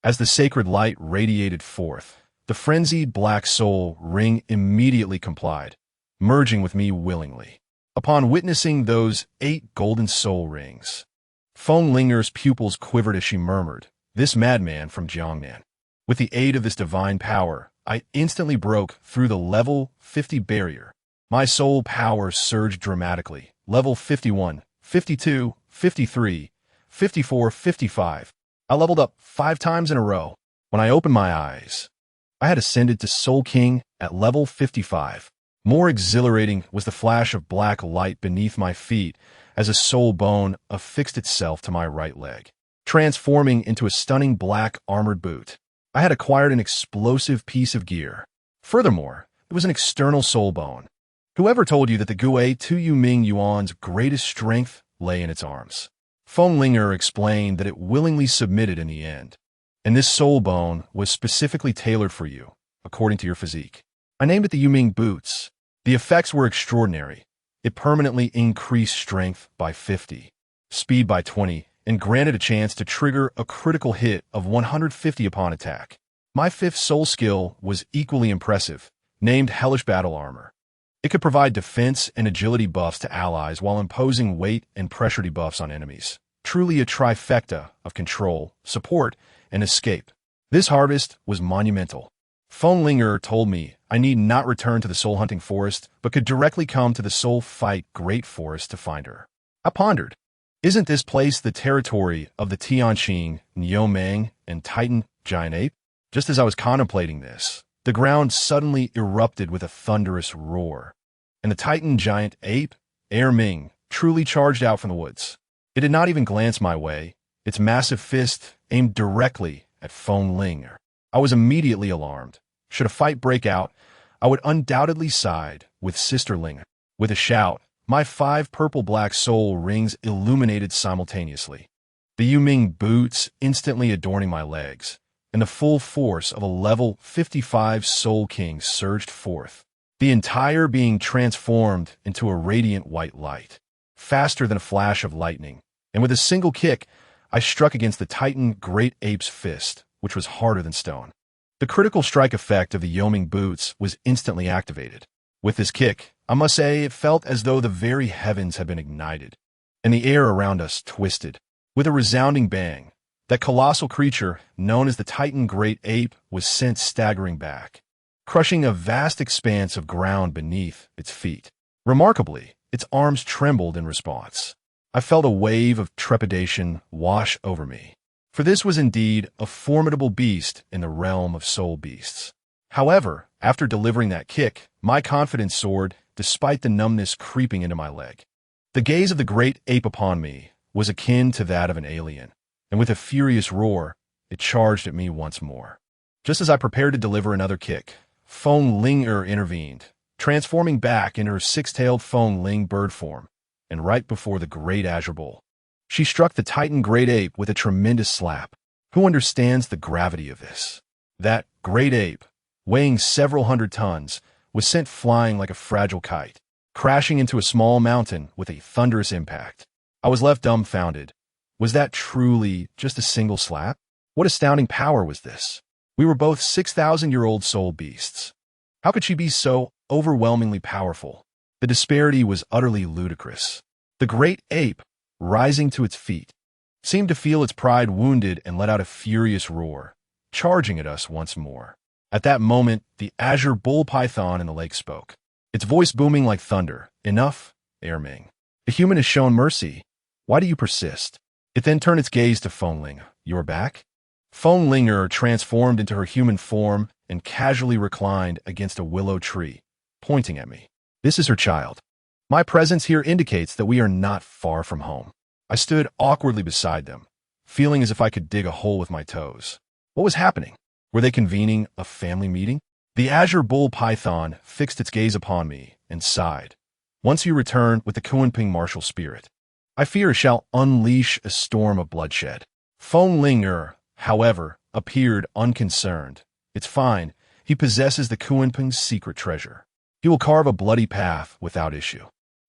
As the sacred light radiated forth, the frenzied black soul ring immediately complied, merging with me willingly. Upon witnessing those 8 golden soul rings, Feng Ling'er's pupils quivered as she murmured, "This madman from Jiangnan." With the aid of this divine power, I instantly broke through the level 50 barrier. My soul power surged dramatically. Level 51, 52, 53, 54, 55. I leveled up 5 times in a row. When I opened my eyes, I had ascended to Soul King at level 55. More exhilarating was the flash of black light beneath my feet as a soul bone affixed itself to my right leg, transforming into a stunning black armored boot. I had acquired an explosive piece of gear. Furthermore, it was an external soul bone. Whoever told you that the Gui Tu Yuming Yuan's greatest strength lay in its arms? Feng Ling'er explained that it willingly submitted in the end, and this soul bone was specifically tailored for you, according to your physique. I named it the Yuming Boots. The effects were extraordinary. It permanently increased strength by 50, speed by 20, and granted a chance to trigger a critical hit of 150 upon attack. My 5th soul skill was equally impressive, named Hellish Battle Armor. It could provide defense and agility buffs to allies while imposing weight and pressure debuffs on enemies. Truly a trifecta of control, support, and escape. This harvest was monumental. Feng Ling'er told me I need not return to the Soul Hunting Forest, but could directly come to the Soul Fight Great Forest to find her. I pondered, isn't this place the territory of the Tianqing, Niumeng, and Titan giant ape? Just as I was contemplating this, the ground suddenly erupted with a thunderous roar, and the Titan giant ape, Ming, truly charged out from the woods. It did not even glance my way, its massive fist aimed directly at Feng Ling'er. I was immediately alarmed. Should a fight break out, I would undoubtedly side with Sister Ling. With a shout, my 5 purple-black soul rings illuminated simultaneously, the Yuming boots instantly adorning my legs, and the full force of a level 55 Soul King surged forth, the entire being transformed into a radiant white light, faster than a flash of lightning, and with a single kick, I struck against the Titan Great Ape's fist, which was harder than stone. The critical strike effect of the Yuming boots was instantly activated. With this kick, I must say it felt as though the very heavens had been ignited, and the air around us twisted. With a resounding bang, that colossal creature, known as the Titan Great Ape, was sent staggering back, crushing a vast expanse of ground beneath its feet. Remarkably, its arms trembled in response. I felt a wave of trepidation wash over me, for this was indeed a formidable beast in the realm of soul beasts. However, after delivering that kick, my confidence soared despite the numbness creeping into my leg. The gaze of the great ape upon me was akin to that of an alien, and with a furious roar, it charged at me once more. Just as I prepared to deliver another kick, Feng Ling'er intervened, transforming back into her 6-tailed Feng Ling bird form, and right before the great azure bowl, She struck the Titan great ape with a tremendous slap. Who understands the gravity of this? That great ape, weighing several hundred tons, was sent flying like a fragile kite, crashing into a small mountain with a thunderous impact. I was left dumbfounded. Was that truly just a single slap? What astounding power was this? We were both 6,000-year-old soul beasts. How could she be so overwhelmingly powerful? The disparity was utterly ludicrous. The great ape, rising to its feet, seemed to feel its pride wounded and let out a furious roar, charging at us once more. At that moment, the azure bull python in the lake spoke, its voice booming like thunder. Enough, Erming. The human has shown mercy. Why do you persist? It then turned its gaze to Fengling. You're back? Fenglinger transformed into her human form and casually reclined against a willow tree, pointing at me. This is her child. My presence here indicates that we are not far from home. I stood awkwardly beside them, feeling as if I could dig a hole with my toes. What was happening? Were they convening a family meeting? The azure bull python fixed its gaze upon me and sighed. Once you return with the Kunpeng martial spirit, I fear it shall unleash a storm of bloodshed. Fenglinger, however, appeared unconcerned. It's fine. He possesses the Kunpeng's secret treasure. He will carve a bloody path without issue.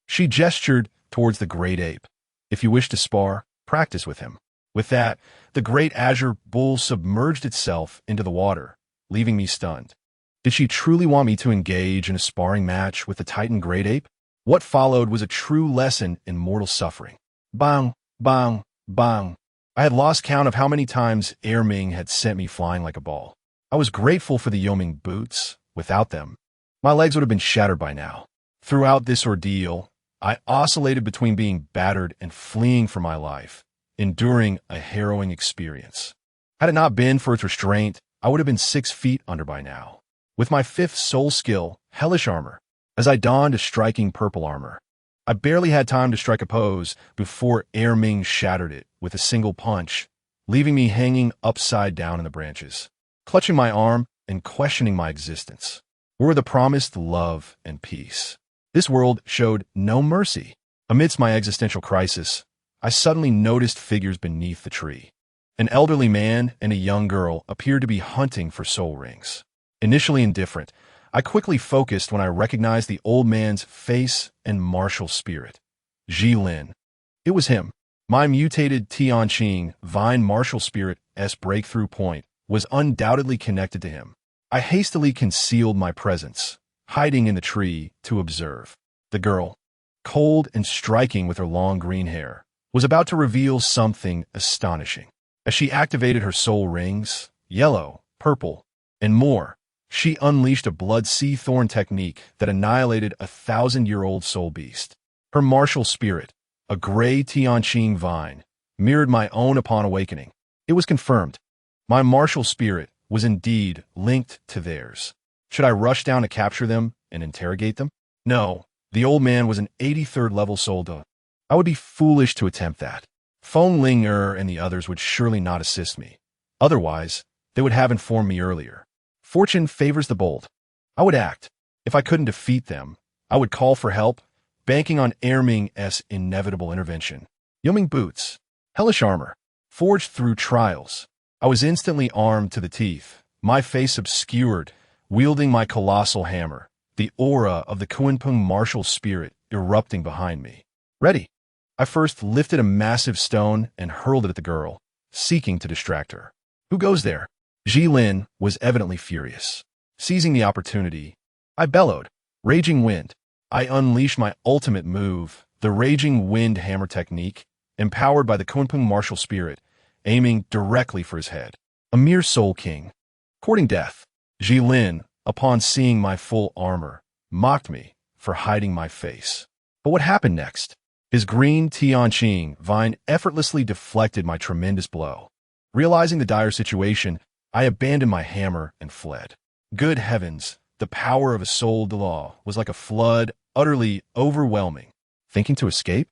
She gestured towards the great ape. If you wish to spar, practice with him. With that, the great azure bull submerged itself into the water, leaving me stunned. Did she truly want me to engage in a sparring match with the Titan great ape? What followed was a true lesson in mortal suffering. Bang, bang, bang. I had lost count of how many times Erming had sent me flying like a ball. I was grateful for the Yoming boots. Without them, my legs would have been shattered by now. Throughout this ordeal, I oscillated between being battered and fleeing for my life, enduring a harrowing experience. Had it not been for its restraint, I would have been 6 feet under by now. With my 5th soul skill, Hellish Armor, as I donned a striking purple armor, I barely had time to strike a pose before Erming shattered it with a single punch, leaving me hanging upside down in the branches, clutching my arm and questioning my existence. Where were the promised love and peace? This world showed no mercy. Amidst my existential crisis, I suddenly noticed figures beneath the tree. An elderly man and a young girl appeared to be hunting for soul rings. Initially indifferent, I quickly focused when I recognized the old man's face and martial spirit. Jilin. It was him. My mutated Tianqing Vine martial spirit's breakthrough point was undoubtedly connected to him. I hastily concealed my presence, hiding in the tree to observe. The girl, cold and striking with her long green hair, was about to reveal something astonishing. As she activated her soul rings, yellow, purple, and more, she unleashed a blood sea thorn technique that annihilated a 1,000-year-old soul beast. Her martial spirit, a gray Tianqing vine, mirrored my own upon awakening. It was confirmed. My martial spirit was indeed linked to theirs. Should I rush down to capture them and interrogate them? No, the old man was an 83rd level soldier. I would be foolish to attempt that. Fenglinger and the others would surely not assist me. Otherwise, they would have informed me earlier. Fortune favors the bold. I would act. If I couldn't defeat them, I would call for help, banking on Erming's inevitable intervention. Yoming boots, hellish armor, forged through trials. I was instantly armed to the teeth, my face obscured, wielding my colossal hammer, the aura of the Kunpeng martial spirit erupting behind me. Ready. I first lifted a massive stone and hurled it at the girl, seeking to distract her. Who goes there? Jilin was evidently furious. Seizing the opportunity, I bellowed, Raging Wind. I unleashed my ultimate move, the Raging Wind hammer technique, empowered by the Kunpeng martial spirit, aiming directly for his head. A mere soul king. Courting death, Jilin, upon seeing my full armor, mocked me for hiding my face. But what happened next? His green Tianqing vine effortlessly deflected my tremendous blow. Realizing the dire situation, I abandoned my hammer and fled. Good heavens, the power of a soul de law was like a flood, utterly overwhelming. Thinking to escape?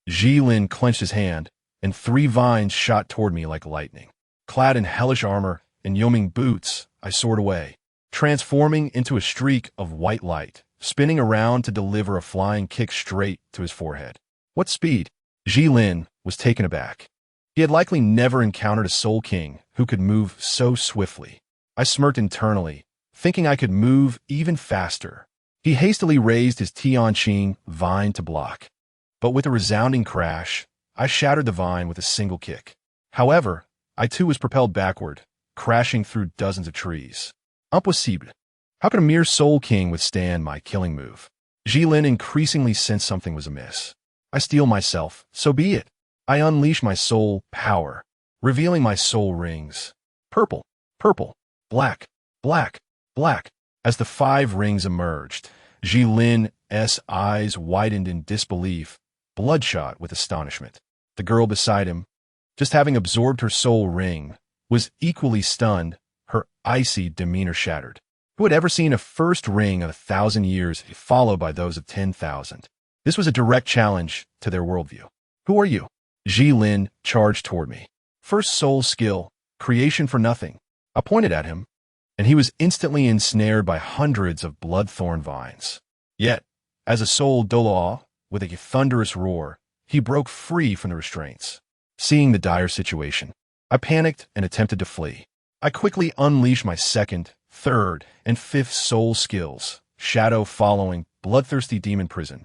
Jilin clenched his hand, and 3 vines shot toward me like lightning. Clad in hellish armor and Yoming boots, I soared away, transforming into a streak of white light, spinning around to deliver a flying kick straight to his forehead. What speed? Jilin was taken aback. He had likely never encountered a Soul King who could move so swiftly. I smirked internally, thinking I could move even faster. He hastily raised his Tianqing vine to block. But with a resounding crash, I shattered the vine with a single kick. However, I too was propelled backward, crashing through dozens of trees. Impossible. How could a mere Soul King withstand my killing move? Jilin increasingly sensed something was amiss. I steel myself, so be it. I unleash my soul power, revealing my soul rings. Purple, purple, black, black, black. As the 5 rings emerged, Jilin's eyes widened in disbelief, bloodshot with astonishment. The girl beside him, just having absorbed her soul ring, was equally stunned, her icy demeanor shattered. Who had ever seen a first ring of 1,000 years followed by those of 10,000? This was a direct challenge to their worldview. Who are you? Jilin charged toward me. First soul skill, creation for nothing. I pointed at him, and he was instantly ensnared by hundreds of bloodthorn vines. Yet, as a soul Doloa, with a thunderous roar, he broke free from the restraints. Seeing the dire situation, I panicked and attempted to flee. I quickly unleashed my 2nd, 3rd, and 5th soul skills, shadow following, bloodthirsty demon prison,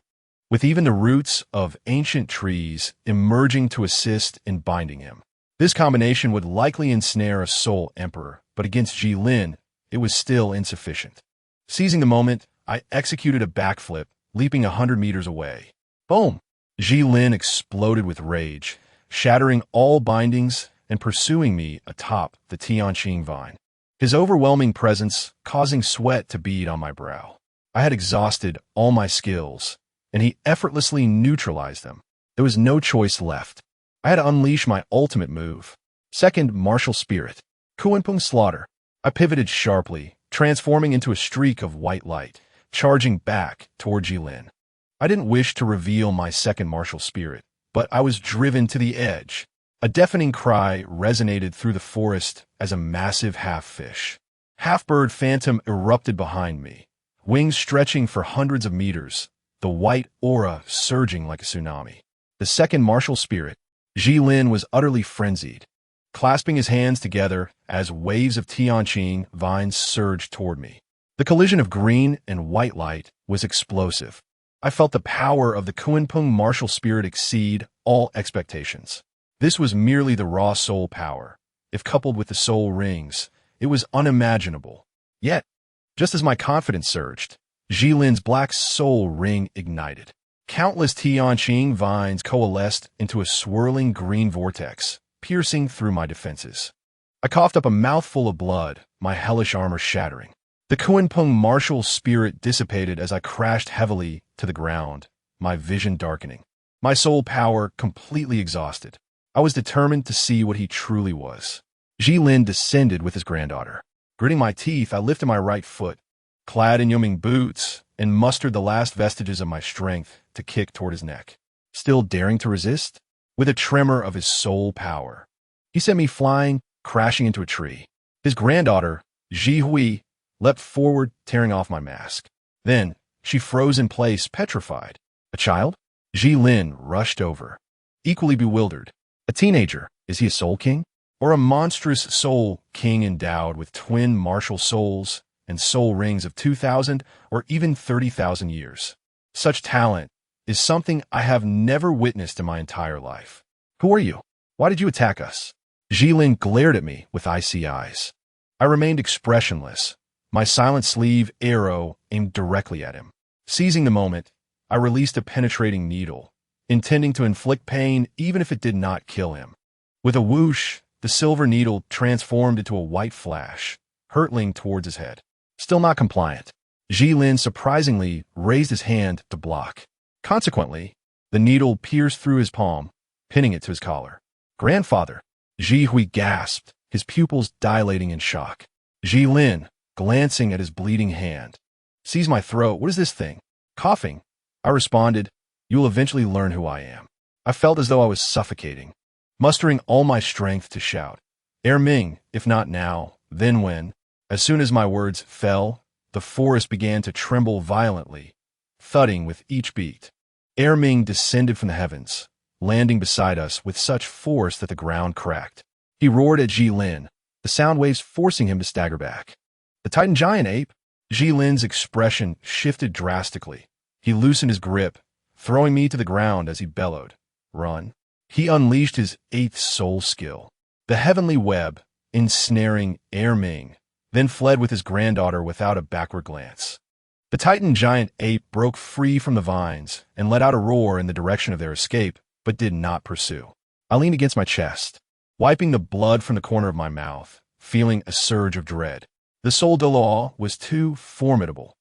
with even the roots of ancient trees emerging to assist in binding him. This combination would likely ensnare a soul emperor, but against Jilin, it was still insufficient. Seizing the moment, I executed a backflip, leaping 100 meters away. Boom! Jilin exploded with rage, shattering all bindings and pursuing me atop the Tianqing vine. His overwhelming presence causing sweat to bead on my brow. I had exhausted all my skills, and he effortlessly neutralized them. There was no choice left. I had to unleash my ultimate move. 2nd martial spirit. Kunpeng slaughter. I pivoted sharply, transforming into a streak of white light, charging back toward Jilin. I didn't wish to reveal my 2nd martial spirit, but I was driven to the edge. A deafening cry resonated through the forest as a massive half-fish. Half-bird phantom erupted behind me, wings stretching for hundreds of meters, the white aura surging like a tsunami. The 2nd martial spirit, Jilin, was utterly frenzied, clasping his hands together as waves of Tianqing vines surged toward me. The collision of green and white light was explosive. I felt the power of the Kunpeng martial spirit exceed all expectations. This was merely the raw soul power. If coupled with the soul rings, it was unimaginable. Yet, just as my confidence surged, Jilin's black soul ring ignited. Countless Tianqing vines coalesced into a swirling green vortex, piercing through my defenses. I coughed up a mouthful of blood, my hellish armor shattering. The Kunpeng martial spirit dissipated as I crashed heavily to the ground, my vision darkening. My soul power completely exhausted. I was determined to see what he truly was. Jilin descended with his granddaughter. Gritting my teeth, I lifted my right foot, clad in Yuming boots, and mustered the last vestiges of my strength to kick toward his neck. Still daring to resist? With a tremor of his soul power, he sent me flying, crashing into a tree. His granddaughter, Ji Hui, leapt forward, tearing off my mask. Then, she froze in place, petrified. A child? Jilin rushed over, equally bewildered. A teenager, is he a soul king? Or a monstrous soul king endowed with twin martial souls and soul rings of 2,000 or even 30,000 years? Such talent is something I have never witnessed in my entire life. Who are you? Why did you attack us? Jilin glared at me with icy eyes. I remained expressionless, my silent sleeve arrow aimed directly at him. Seizing the moment, I released a penetrating needle, intending to inflict pain even if it did not kill him. With a whoosh, the silver needle transformed into a white flash, hurtling towards his head. Still not compliant, Jilin surprisingly raised his hand to block. Consequently, the needle pierced through his palm, pinning it to his collar. Grandfather, Ji Hui gasped, his pupils dilating in shock. Jilin, glancing at his bleeding hand. Seize my throat, what is this thing? Coughing, I responded, you will eventually learn who I am. I felt as though I was suffocating, mustering all my strength to shout. Ming, if not now, then when? As soon as my words fell, the forest began to tremble violently, thudding with each beat. Ming descended from the heavens, landing beside us with such force that the ground cracked. He roared at Ji-Lin, the sound waves forcing him to stagger back. The Titan giant ape? Ji-Lin's expression shifted drastically. He loosened his grip, throwing me to the ground as he bellowed, "Run." He unleashed his 8th soul skill, the heavenly web, ensnaring Ming, then fled with his granddaughter without a backward glance. The Titan giant ape broke free from the vines and let out a roar in the direction of their escape, but did not pursue. I leaned against my chest, wiping the blood from the corner of my mouth, feeling a surge of dread. The Soul de Law was too formidable.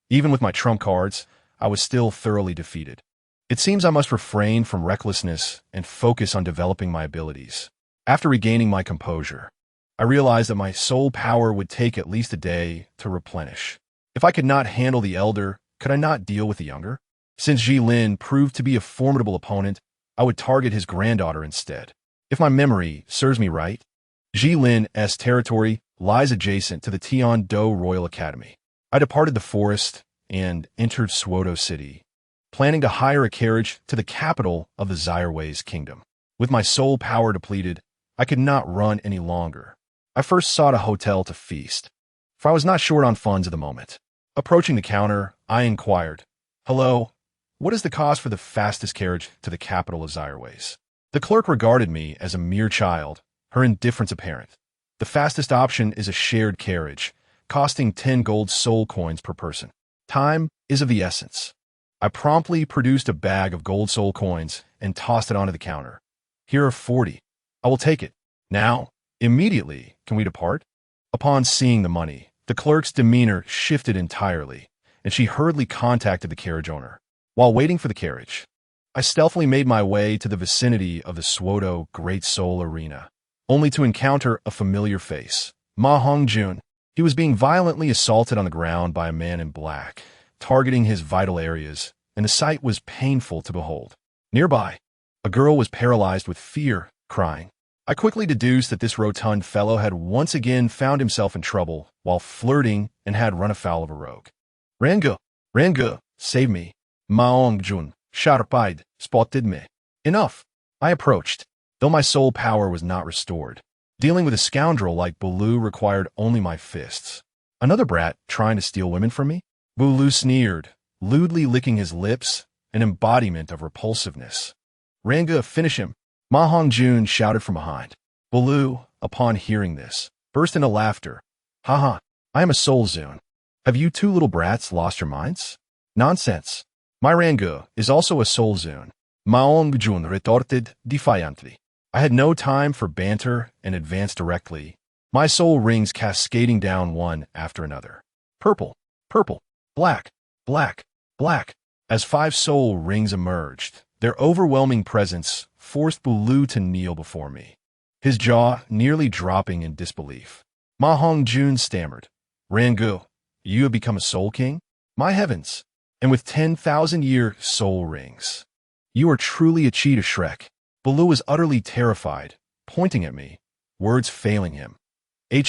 Even with my trump cards, I was still thoroughly defeated. It seems I must refrain from recklessness and focus on developing my abilities. After regaining my composure, I realized that my soul power would take at least a day to replenish. If I could not handle the elder, could I not deal with the younger? Since Ji-Lin proved to be a formidable opponent, I would target his granddaughter instead. If my memory serves me right, Ji-Lin's territory lies adjacent to the Tian-Do Royal Academy. I departed the forest and entered Swoto City, planning to hire a carriage to the capital of the Zyrways kingdom. With my soul power depleted, I could not run any longer. I first sought a hotel to feast, for I was not short on funds at the moment. Approaching the counter, I inquired, "Hello, what is the cost for the fastest carriage to the capital of Zyrways?" The clerk regarded me as a mere child, her indifference apparent. "The fastest option is a shared carriage, costing 10 gold soul coins per person. Time is of the essence." I promptly produced a bag of gold soul coins and tossed it onto the counter. "Here are 40. I will take it. Now, immediately, can we depart?" Upon seeing the money, the clerk's demeanor shifted entirely, and she hurriedly contacted the carriage owner. While waiting for the carriage, I stealthily made my way to the vicinity of the Swoto Great Soul Arena, only to encounter a familiar face, Ma Hongjun. He was being violently assaulted on the ground by a man in black, targeting his vital areas, and the sight was painful to behold. Nearby, a girl was paralyzed with fear, crying. I quickly deduced that this rotund fellow had once again found himself in trouble while flirting and had run afoul of a rogue. Rangu, save me. Ma Hongjun, sharp-eyed, spotted me. Enough. I approached, though my soul power was not restored. Dealing with a scoundrel like Bulu required only my fists. Another brat trying to steal women from me? Bulu sneered, lewdly licking his lips, an embodiment of repulsiveness. "Rangu, finish him!" Ma Hongjun shouted from behind. Bulu, upon hearing this, burst into laughter. "Haha, I am a soul Zune. Have you two little brats lost your minds?" "Nonsense. My Rangu is also a soul Zune," Ma Hongjun retorted defiantly. I had no time for banter and advanced directly, my soul rings cascading down one after another. Purple, purple, black, black, black. As 5 soul rings emerged, their overwhelming presence forced Bulu to kneel before me, his jaw nearly dropping in disbelief. Ma Hongjun stammered, "Rangu, you have become a soul king? My heavens! And with 10,000-year soul rings. You are truly a cheetah Shrek." Bulu was utterly terrified, pointing at me, words failing him.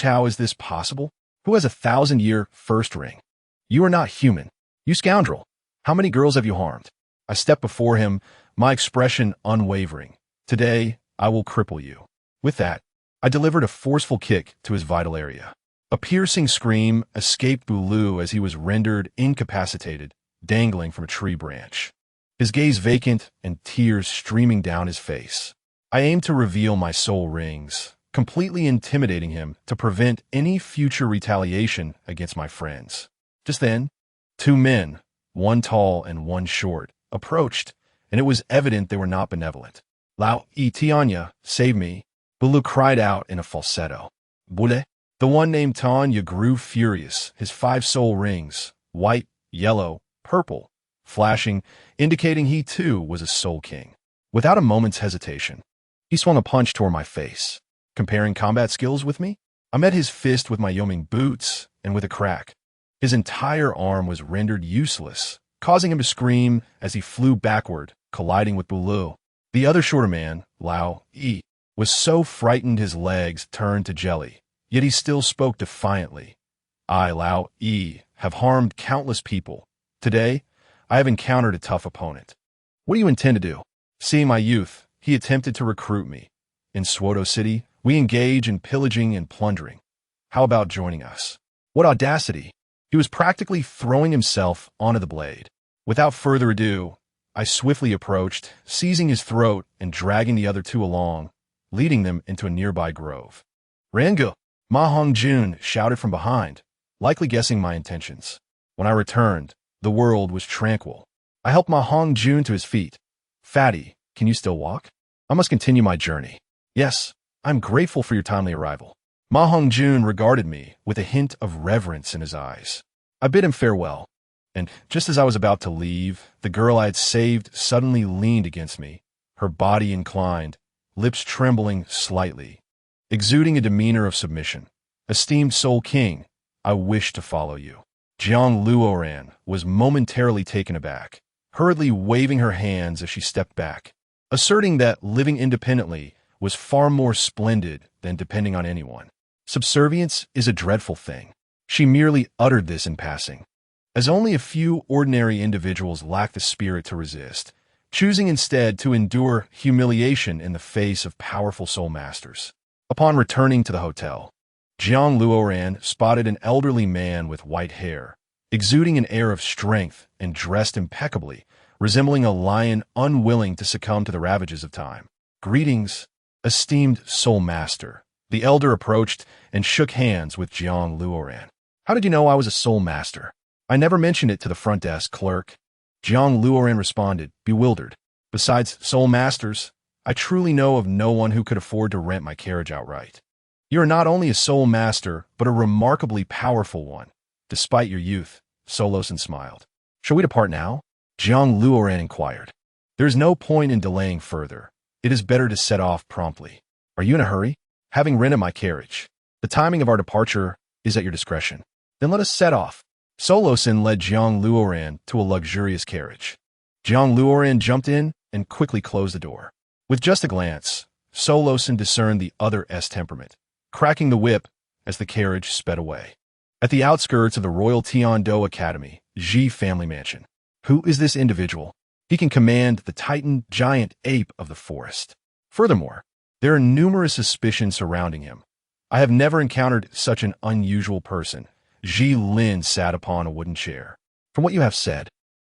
"How is this possible? Who has a 1,000-year first ring? You are not human. You scoundrel! How many girls have you harmed?" I stepped before him, my expression unwavering. "Today, I will cripple you." With that, I delivered a forceful kick to his vital area. A piercing scream escaped Bulu as he was rendered incapacitated, dangling from a tree branch, his gaze vacant and tears streaming down his face. I aimed to reveal my soul rings, completely intimidating him to prevent any future retaliation against my friends. Just then, 2 men, one tall and one short, approached, and it was evident they were not benevolent. "Lao Tianya, save me," Bulu cried out in a falsetto. "Bule?" The one named Tanya grew furious, his 5 soul rings, white, yellow, purple, flashing, indicating he too was a soul king. Without a moment's hesitation, he swung a punch toward my face. Comparing combat skills with me, I met his fist with my Yoming boots, and with a crack, his entire arm was rendered useless, causing him to scream as he flew backward, colliding with Bulu. The other shorter man, Lao Yi, was so frightened his legs turned to jelly, yet he still spoke defiantly. "I, Lao Yi, have harmed countless people. Today, I have encountered a tough opponent. What do you intend to do?" Seeing my youth, he attempted to recruit me. In Swoto City, we engage in pillaging and plundering. How about joining us? What audacity! He was practically throwing himself onto the blade. Without further ado, I swiftly approached, seizing his throat and dragging the other two along, leading them into a nearby grove. Rangu! Ma Hongjun shouted from behind, likely guessing my intentions. When I returned, the world was tranquil. I helped Ma Hongjun to his feet. Fatty, can you still walk? I must continue my journey. Yes, I'm grateful for your timely arrival. Ma Hongjun regarded me with a hint of reverence in his eyes. I bid him farewell, and just as I was about to leave, the girl I had saved suddenly leaned against me, her body inclined, lips trembling slightly, exuding a demeanor of submission. Esteemed Soul King, I wish to follow you. Jiang Luoran was momentarily taken aback, hurriedly waving her hands as she stepped back, asserting that living independently was far more splendid than depending on anyone. Subservience is a dreadful thing. She merely uttered this in passing, as only a few ordinary individuals lack the spirit to resist, choosing instead to endure humiliation in the face of powerful soul masters. Upon returning to the hotel, Jiang Luoran spotted an elderly man with white hair, exuding an air of strength and dressed impeccably, resembling a lion unwilling to succumb to the ravages of time. Greetings, esteemed soul master. The elder approached and shook hands with Jiang Luoran. How did you know I was a soul master? I never mentioned it to the front desk clerk. Jiang Luoran responded, bewildered. Besides soul masters, I truly know of no one who could afford to rent my carriage outright. You are not only a soul master, but a remarkably powerful one. Despite your youth, Solosin smiled. Shall we depart now? Jiang Luoran inquired. There is no point in delaying further. It is better to set off promptly. Are you in a hurry? Having rented my carriage, the timing of our departure is at your discretion. Then let us set off. Solosin led Jiang Luoran to a luxurious carriage. Jiang Luoran jumped in and quickly closed the door. With just a glance, Solosin discerned the other temperament, cracking the whip as the carriage sped away. At the outskirts of the Royal Tiando Academy, Ji family mansion. Who is this individual? He can command the titan giant ape of the forest. Furthermore, there are numerous suspicions surrounding him. I have never encountered such an unusual person. Ji Lin sat upon a wooden chair. From what you have said,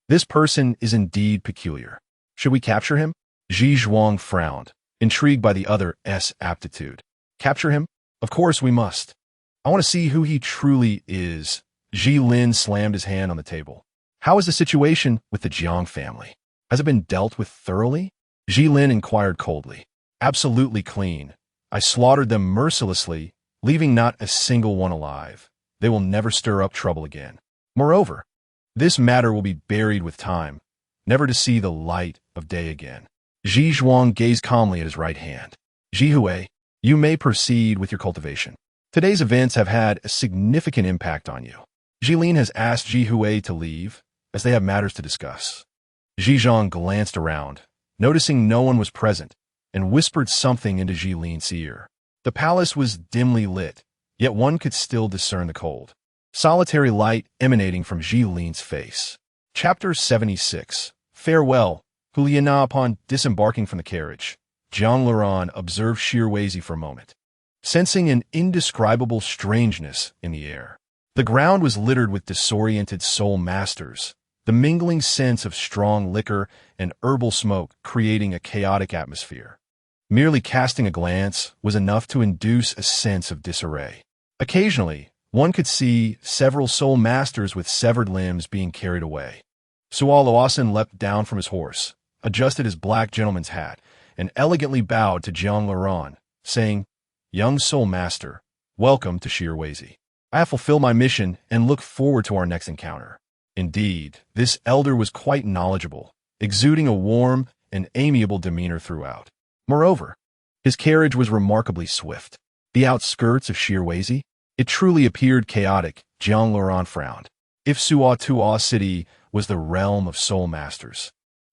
this person is indeed peculiar. Should we capture him? Ji Zhuang frowned, intrigued by the other's aptitude. Capture him? Of course we must. I want to see who he truly is. Ji Lin slammed his hand on the table. How is the situation with the Jiang family? Has it been dealt with thoroughly? Ji Lin inquired coldly. Absolutely clean. I slaughtered them mercilessly, leaving not a single one alive. They will never stir up trouble again. Moreover, this matter will be buried with time, never to see the light of day again. Ji Zhuang gazed calmly at his right hand. Ji Hui, you may proceed with your cultivation. Today's events have had a significant impact on you. Ji Lin has asked Ji Hui to leave, as they have matters to discuss. Ji Zhuang glanced around, noticing no one was present, and whispered something into Ji Lin's ear. The palace was dimly lit, yet one could still discern the cold, solitary light emanating from Ji Lin's face. Chapter 76. Farewell. Huliana. Upon disembarking from the carriage, Jiang Luoran observed Shirweizi for a moment, sensing an indescribable strangeness in the air. The ground was littered with disoriented soul masters, the mingling sense of strong liquor and herbal smoke creating a chaotic atmosphere. Merely casting a glance was enough to induce a sense of disarray. Occasionally, one could see several soul masters with severed limbs being carried away. Sual Oasin leapt down from his horse, adjusted his black gentleman's hat, and elegantly bowed to Jiang Luoran, saying, Young soul master, welcome to Shirweizi. I have fulfilled my mission and look forward to our next encounter. Indeed, this elder was quite knowledgeable, exuding a warm and amiable demeanor throughout. Moreover, his carriage was remarkably swift. The outskirts of Shirweizi, it truly appeared chaotic. Jiang Luoran frowned. If Suatua City was the realm of soul masters,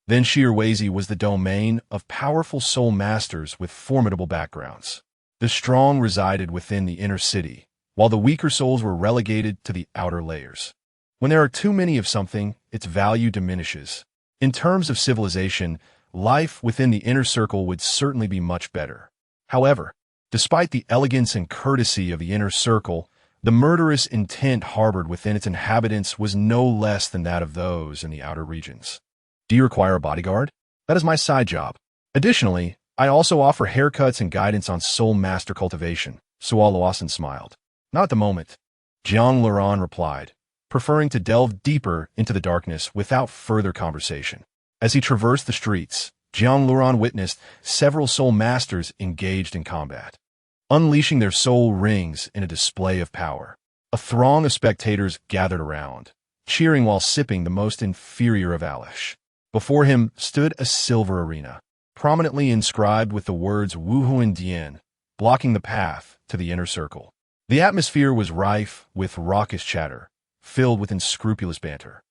then Shirweizi was the domain of powerful soul masters with formidable backgrounds. The strong resided within the inner city, while the weaker souls were relegated to the outer layers. When there are too many of something, its value diminishes. In terms of civilization, life within the inner circle would certainly be much better. However, despite the elegance and courtesy of the inner circle, the murderous intent harbored within its inhabitants was no less than that of those in the outer regions. Do you require a bodyguard? That is my side job. Additionally, I also offer haircuts and guidance on soul master cultivation. Sual Lawson smiled. Not at the moment, Jiang Luran replied, preferring to delve deeper into the darkness without further conversation. As he traversed the streets, Jiang Luran witnessed several soul masters engaged in combat, unleashing their soul rings in a display of power. A throng of spectators gathered around, cheering while sipping the most inferior of Alish. Before him stood a silver arena, prominently inscribed with the words Wuhuan Dian, blocking the path to the inner circle. The atmosphere was rife with raucous chatter, filled with unscrupulous banter.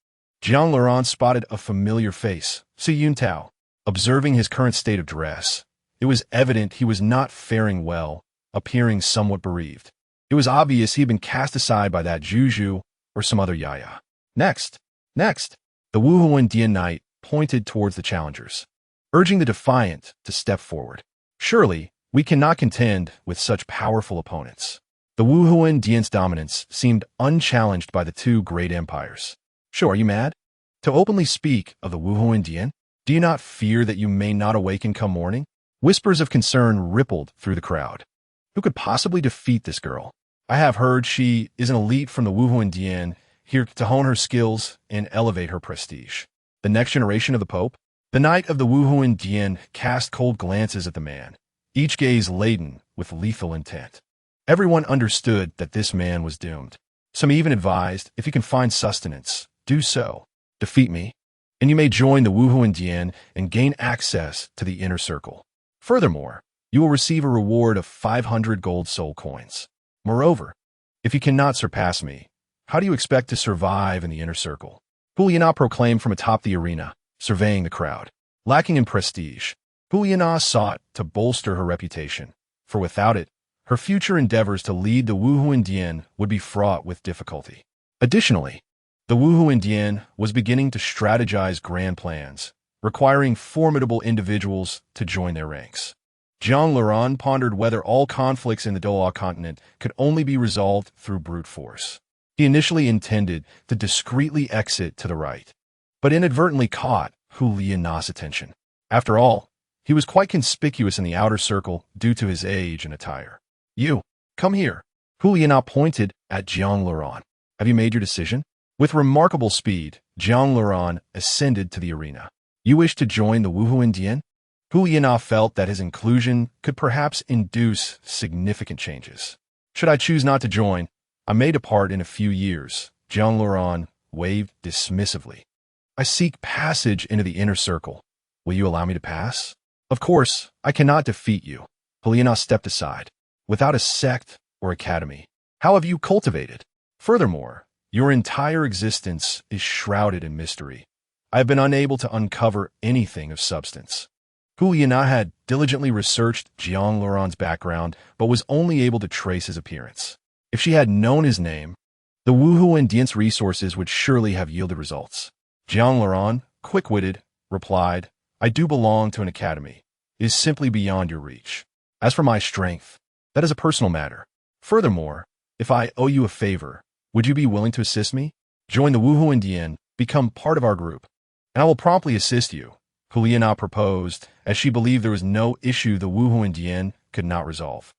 Jiang Luran spotted a familiar face, Si Yuntao. Observing his current state of dress, it was evident he was not faring well, appearing somewhat bereaved. It was obvious he had been cast aside by that Juju or some other yaya. Next. The Wuhuan Dian Knight pointed towards the challengers, urging the defiant to step forward. Surely, we cannot contend with such powerful opponents. The Wuhuan Dian's dominance seemed unchallenged by the two great empires. Sure, are you mad? To openly speak of the Wuhuan Dian? Do you not fear that you may not awaken come morning? Whispers of concern rippled through the crowd. Who could possibly defeat this girl? I have heard she is an elite from the Wuhuan Dian, here to hone her skills and elevate her prestige. The next generation of the Pope? The knight of the Wuhuan Dian cast cold glances at the man, each gaze laden with lethal intent. Everyone understood that this man was doomed. Some even advised, if you can find sustenance, do so. Defeat me, and you may join the Wuhuan Dian and gain access to the inner circle. Furthermore, you will receive a reward of 500 gold soul coins. Moreover, if you cannot surpass me, how do you expect to survive in the inner circle? Huliana proclaimed from atop the arena, surveying the crowd. Lacking in prestige, Huliana sought to bolster her reputation, for without it, her future endeavors to lead the Wuhuan Dian would be fraught with difficulty. Additionally, the Wuhuan Dian was beginning to strategize grand plans, requiring formidable individuals to join their ranks. Jiang Luran pondered whether all conflicts in the Doa continent could only be resolved through brute force. He initially intended to discreetly exit to the right, but inadvertently caught Huliana's attention. After all, he was quite conspicuous in the outer circle due to his age and attire. You, come here. Huliana pointed at Jiang Luran. Have you made your decision? With remarkable speed, Jiang Luran ascended to the arena. You wish to join the Wuhuan Dian? Huliana felt that his inclusion could perhaps induce significant changes. Should I choose not to join, I may depart in a few years. Jiang Luran waved dismissively. I seek passage into the inner circle. Will you allow me to pass? Of course, I cannot defeat you. Huliana stepped aside. Without a sect or academy, how have you cultivated? Furthermore, your entire existence is shrouded in mystery. I have been unable to uncover anything of substance. Huliana had diligently researched Jiang Luran's background, but was only able to trace his appearance. If she had known his name, the Wuhuan Dian's resources would surely have yielded results. Jiang Luran, quick-witted, replied, I do belong to an academy. It is simply beyond your reach. As for my strength, that is a personal matter. Furthermore, if I owe you a favor, would you be willing to assist me? Join the Wuhuan Dian, become part of our group, and I will promptly assist you. Huliana proposed, as she believed there was no issue the Wuhuan Dian could not resolve.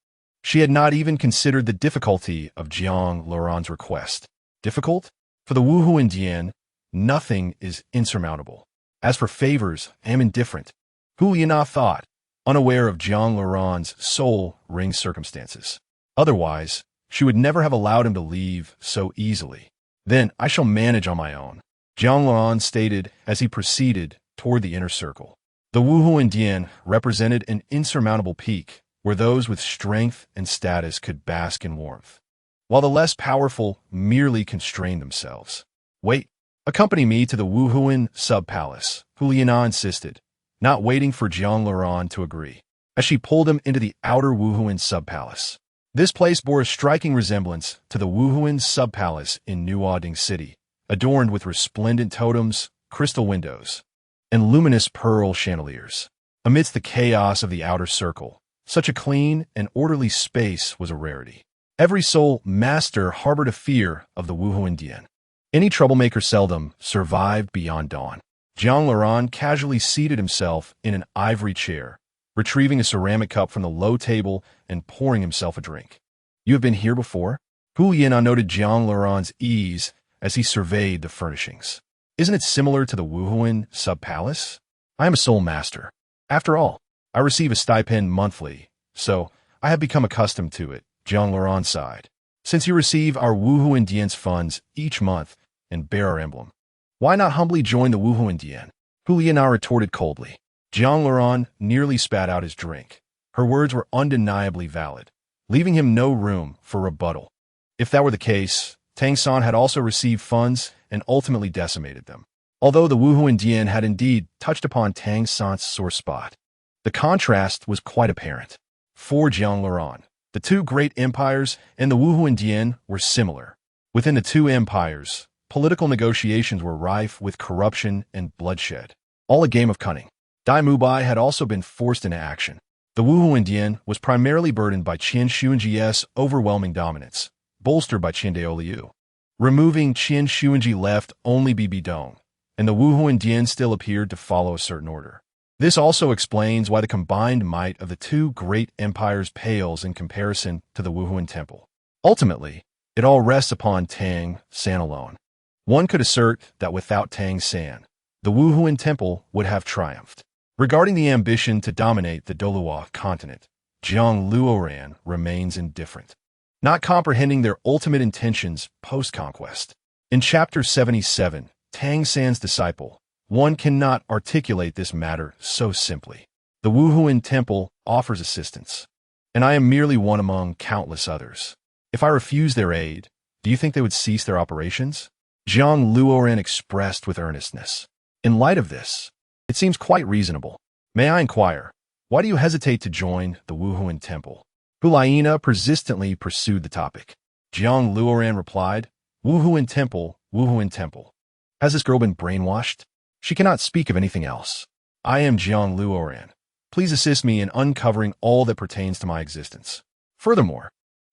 She had not even considered the difficulty of Jiang Luran's request. Difficult? For the Wuhuan Dian, nothing is insurmountable. As for favors, I am indifferent. Huliana thought, unaware of Jiang Luran's soul ring circumstances. Otherwise, she would never have allowed him to leave so easily. Then I shall manage on my own, Jiang Luran stated as he proceeded toward the inner circle. The Wuhuan Dian represented an insurmountable peak where those with strength and status could bask in warmth, while the less powerful merely constrained themselves. Wait, accompany me to the Wuhuan sub-palace, Huliana insisted, not waiting for Jiang Luran to agree, as she pulled him into the outer Wuhuan sub-palace. This place bore a striking resemblance to the Wuhuan sub-palace in Nuading City, adorned with resplendent totems, crystal windows, and luminous pearl chandeliers. Amidst the chaos of the outer circle, such a clean and orderly space was a rarity. Every soul master harbored a fear of the Wuhu Indian. Any troublemaker seldom survived beyond dawn. Jiang Laurent casually seated himself in an ivory chair, retrieving a ceramic cup from the low table and pouring himself a drink. "You have been here before?" Hu Yinan noted Jiang Laurent's ease as he surveyed the furnishings. "Isn't it similar to the Wuhuan sub-palace? I am a soul master. After all, I receive a stipend monthly, so I have become accustomed to it," Jiang Laurent sighed. "Since you receive our Wuhu Indian's funds each month and bear our emblem, why not humbly join the Wuhu Indian?" Hu Yinan retorted coldly. Jiang Laurent nearly spat out his drink. Her words were undeniably valid, leaving him no room for rebuttal. If that were the case, Tang San had also received funds and ultimately decimated them. Although the Wuhu Indian had indeed touched upon Tang San's sore spot, the contrast was quite apparent. For Jiang Laurent, the two great empires and the Wuhu Indian were similar. Within the two empires, political negotiations were rife with corruption and bloodshed. All a game of cunning. Dai Mubai had also been forced into action. The Wuhu Indian was primarily burdened by Qian Xuanji's overwhelming dominance, bolstered by Qian Daoliu. Removing Qian Xuanji left only Bibi Dong, and the Wuhu Indian still appeared to follow a certain order. This also explains why the combined might of the two great empires pales in comparison to the Wuhuan temple. Ultimately, it all rests upon Tang San alone. One could assert that without Tang San, the Wuhuan temple would have triumphed. Regarding the ambition to dominate the Dolua continent, Jiang Luoran remains indifferent, not comprehending their ultimate intentions post-conquest. In Chapter 77, Tang San's disciple, one cannot articulate this matter so simply. The Wuhuan temple offers assistance, and I am merely one among countless others. If I refuse their aid, do you think they would cease their operations? Jiang Luoran expressed with earnestness. In light of this, it seems quite reasonable. May I inquire, why do you hesitate to join the Wuhuan temple? Hulaina persistently pursued the topic. Jiang Luoran replied, Wuhuan temple, Wuhuan temple. Has this girl been brainwashed? She cannot speak of anything else. I am Jiang Luoran. Please assist me in uncovering all that pertains to my existence. Furthermore,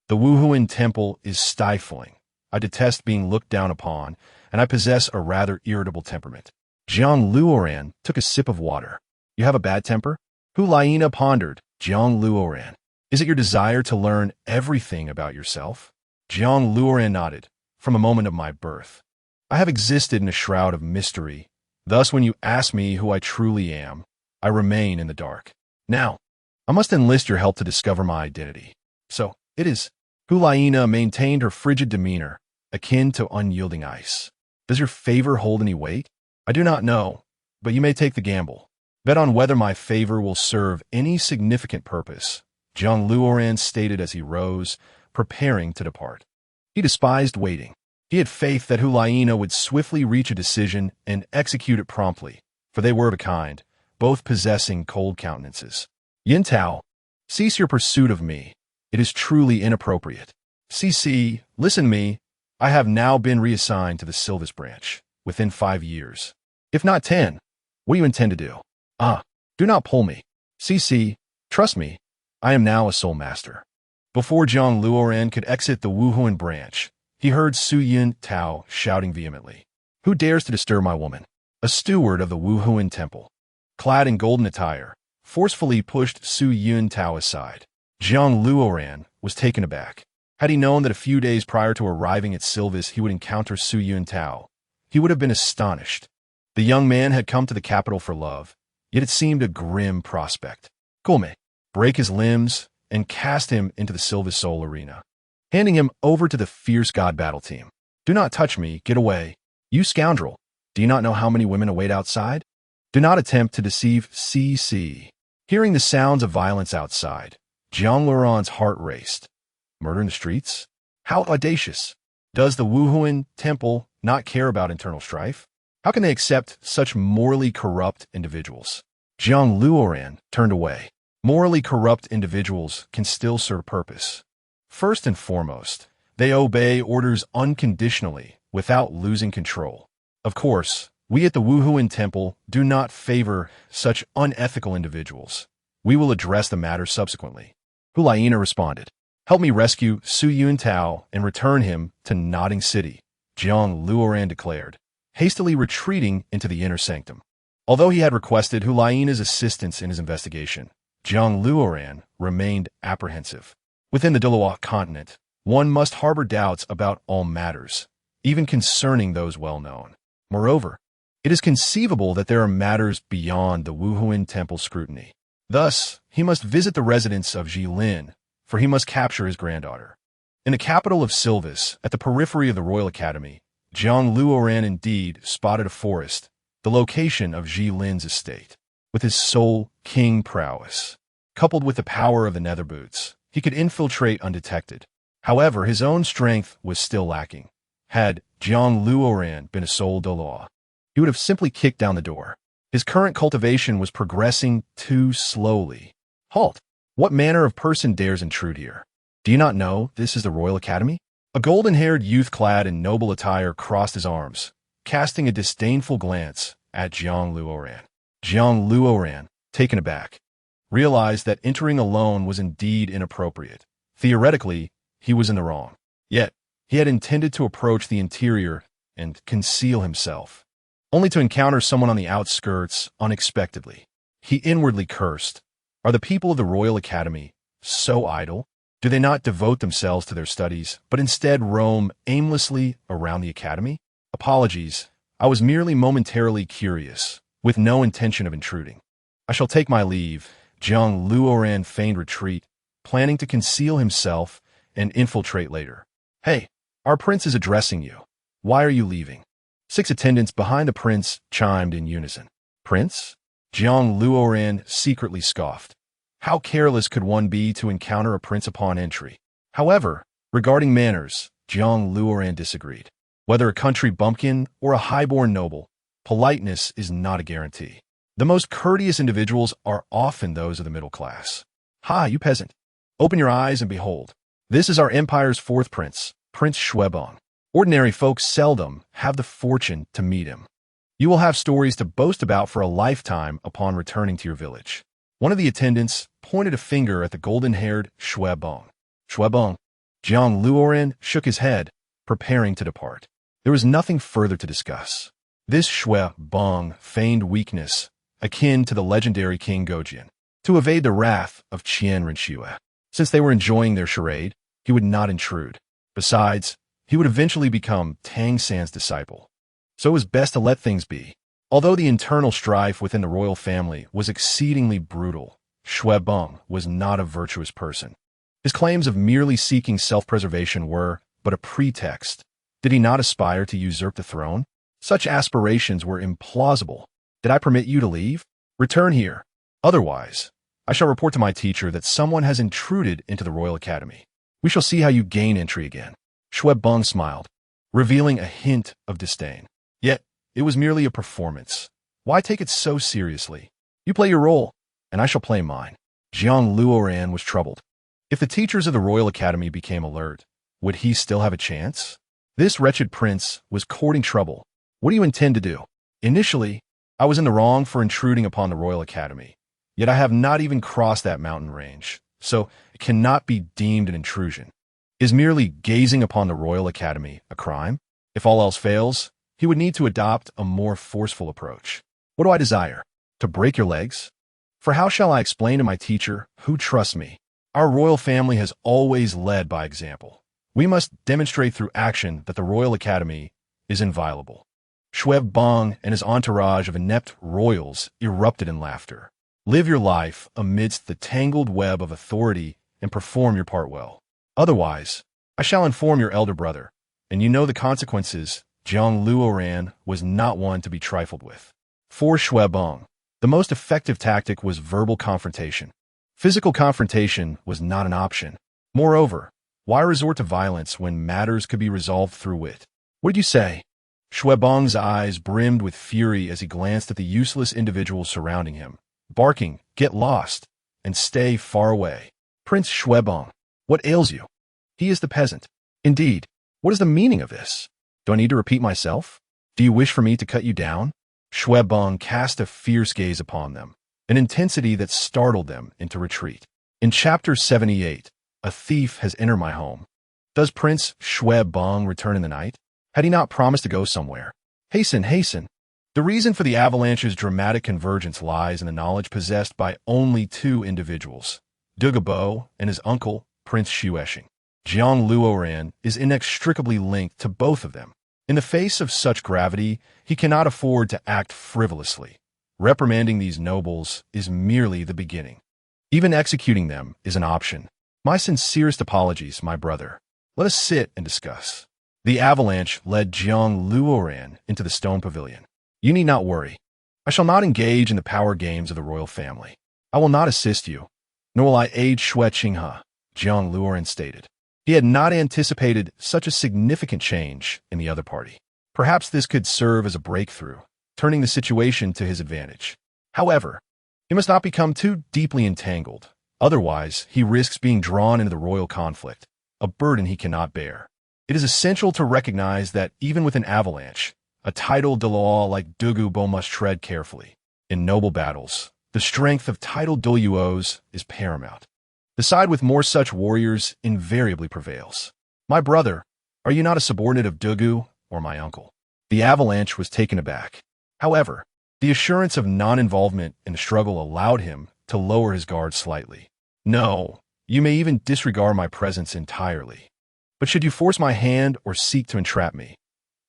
the Wuhuan temple is stifling. I detest being looked down upon, and I possess a rather irritable temperament. Jiang Luoran took a sip of water. You have a bad temper? Hulaina pondered. Jiang Luoran, is it your desire to learn everything about yourself? Jiang Luoran nodded. From a moment of my birth, I have existed in a shroud of mystery. Thus, when you ask me who I truly am, I remain in the dark. Now, I must enlist your help to discover my identity. So, it is. Hulaina maintained her frigid demeanor, akin to unyielding ice. Does your favor hold any weight? I do not know, but you may take the gamble. Bet on whether my favor will serve any significant purpose, Jiang Luoran stated as he rose, preparing to depart. He despised waiting. He had faith that Hulaina would swiftly reach a decision and execute it promptly, for they were of a kind, both possessing cold countenances. Yin Tao, cease your pursuit of me. It is truly inappropriate. CC, listen to me. I have now been reassigned to the Silvis branch within 5 years. If not 10, what do you intend to do? Do not pull me. CC, trust me. I am now a soul master. Before Jiang Luoran could exit the Wuhuan branch, he heard Su Yin Tao shouting vehemently. Who dares to disturb my woman? A steward of the Wuhuan temple, clad in golden attire, forcefully pushed Su Yin Tao aside. Jiang Luoran was taken aback. Had he known that a few days prior to arriving at Silvis he would encounter Su Yin Tao, he would have been astonished. The young man had come to the capital for love, yet it seemed a grim prospect. Gome, break his limbs and cast him into the Silvis Soul arena, handing him over to the fierce god battle team. Do not touch me, get away. You scoundrel, do you not know how many women await outside? Do not attempt to deceive CC. Hearing the sounds of violence outside, Jiang Laurent's heart raced. Murder in the streets? How audacious! Does the Wuhuan temple not care about internal strife? How can they accept such morally corrupt individuals? Jiang Luoran turned away. Morally corrupt individuals can still serve a purpose. First and foremost, they obey orders unconditionally without losing control. Of course, We at the Wuhuan Temple do not favor such unethical individuals. We will address the matter subsequently. Hulaina responded. Help me rescue Su Yuntao and return him to Nodding City, Jiang Luoran declared, hastily retreating into the inner sanctum. Although he had requested Hulaina's assistance in his investigation, Jiang Luoran remained apprehensive. Within the Duluo continent, one must harbor doubts about all matters, even concerning those well-known. Moreover, it is conceivable that there are matters beyond the Wuhuan Temple scrutiny. Thus, he must visit the residence of Jilin, for he must capture his granddaughter. In the capital of Silvis, at the periphery of the Royal Academy, Jiang Luoran indeed spotted a forest, the location of Jilin's estate. With his sole king prowess, coupled with the power of the nether boots, he could infiltrate undetected. However, his own strength was still lacking. Had Jiang Luoran been a sole Doloa, he would have simply kicked down the door. His current cultivation was progressing too slowly. Halt! What manner of person dares intrude here? Do you not know this is the Royal Academy? A golden-haired youth clad in noble attire crossed his arms, casting a disdainful glance at Jiang Luoran. Jiang Luoran, taken aback, realized that entering alone was indeed inappropriate. Theoretically, he was in the wrong. Yet, he had intended to approach the interior and conceal himself, only to encounter someone on the outskirts unexpectedly. He inwardly cursed. Are the people of the Royal Academy so idle? Do they not devote themselves to their studies, but instead roam aimlessly around the academy? Apologies, I was merely momentarily curious, with no intention of intruding. I shall take my leave. Jiang Luoran feigned retreat, planning to conceal himself and infiltrate later. Hey, our prince is addressing you. Why are you leaving? 6 attendants behind the prince chimed in unison. Prince? Jiang Luoran secretly scoffed. How careless could one be to encounter a prince upon entry? However, regarding manners, Jiang Luoran disagreed. Whether a country bumpkin or a highborn noble, politeness is not a guarantee. The most courteous individuals are often those of the middle class. Ha, you peasant! Open your eyes and behold. This is our empire's 4th prince, Prince Shuebong. Ordinary folks seldom have the fortune to meet him. You will have stories to boast about for a lifetime upon returning to your village. One of the attendants pointed a finger at the golden-haired Shuebong. Shuebong. Jiang Luoran shook his head, preparing to depart. There was nothing further to discuss. This Shuebong feigned weakness, akin to the legendary King Gojian, to evade the wrath of Qian Renshue. Since they were enjoying their charade, he would not intrude. Besides, he would eventually become Tang San's disciple. So it was best to let things be. Although the internal strife within the royal family was exceedingly brutal, Shuebong was not a virtuous person. His claims of merely seeking self-preservation were but a pretext. Did he not aspire to usurp the throne? Such aspirations were implausible. Did I permit you to leave? Return here. Otherwise, I shall report to my teacher that someone has intruded into the Royal Academy. We shall see how you gain entry again. Shuebong smiled, revealing a hint of disdain. Yet, it was merely a performance. Why take it so seriously? You play your role, and I shall play mine. Jiang Luoran was troubled. If the teachers of the Royal Academy became alert, would he still have a chance? This wretched prince was courting trouble. What do you intend to do? Initially, I was in the wrong for intruding upon the Royal Academy. Yet I have not even crossed that mountain range, so it cannot be deemed an intrusion. Is merely gazing upon the Royal Academy a crime? If all else fails, he would need to adopt a more forceful approach. What do I desire? To break your legs? For how shall I explain to my teacher who trusts me? Our royal family has always led by example. We must demonstrate through action that the Royal Academy is inviolable. Shuebong and his entourage of inept royals erupted in laughter. Live your life amidst the tangled web of authority and perform your part well. Otherwise, I shall inform your elder brother, and you know the consequences. Jiang Luoran was not one to be trifled with. For Shuebong, the most effective tactic was verbal confrontation. Physical confrontation was not an option. Moreover, why resort to violence when matters could be resolved through wit? What did you say? Shuebong's eyes brimmed with fury as he glanced at the useless individuals surrounding him, barking, "Get lost, and stay far away." Prince Shuebong, what ails you? He is the peasant. Indeed, what is the meaning of this? Do I need to repeat myself? Do you wish for me to cut you down? Shuebong cast a fierce gaze upon them, an intensity that startled them into retreat. In Chapter 78, a thief has entered my home. Does Prince Shuebong return in the night? Had he not promised to go somewhere? Hasten, hasten. The reason for the avalanche's dramatic convergence lies in the knowledge possessed by only two individuals, Dugabo and his uncle, Prince Shueshing. Jiang Luoran is inextricably linked to both of them. In the face of such gravity, he cannot afford to act frivolously. Reprimanding these nobles is merely the beginning. Even executing them is an option. My sincerest apologies, my brother. Let us sit and discuss. The avalanche led Jiang Luoran into the stone pavilion. You need not worry. I shall not engage in the power games of the royal family. I will not assist you, nor will I aid Xue Qinghe, Jiang Luoran stated. He had not anticipated such a significant change in the other party. Perhaps this could serve as a breakthrough, turning the situation to his advantage. However, he must not become too deeply entangled. Otherwise, he risks being drawn into the royal conflict, a burden he cannot bear. It is essential to recognize that even with an avalanche, a title de law like Dugubo must tread carefully. In noble battles, the strength of title Duluos is paramount. The side with more such warriors invariably prevails. My brother, are you not a subordinate of Dugu or my uncle? The avalanche was taken aback. However, the assurance of non-involvement in the struggle allowed him to lower his guard slightly. No, you may even disregard my presence entirely. But should you force my hand or seek to entrap me,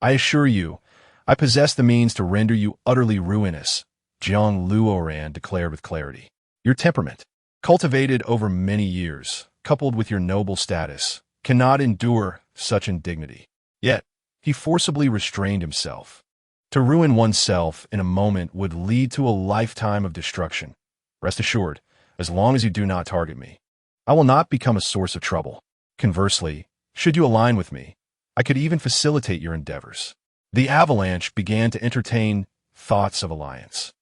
I assure you, I possess the means to render you utterly ruinous, Jiang Luoran declared with clarity. Your temperament, cultivated over many years, coupled with your noble status, cannot endure such indignity. Yet, he forcibly restrained himself. To ruin oneself in a moment would lead to a lifetime of destruction. Rest assured, as long as you do not target me, I will not become a source of trouble. Conversely, should you align with me, I could even facilitate your endeavors. The avalanche began to entertain thoughts of alliance.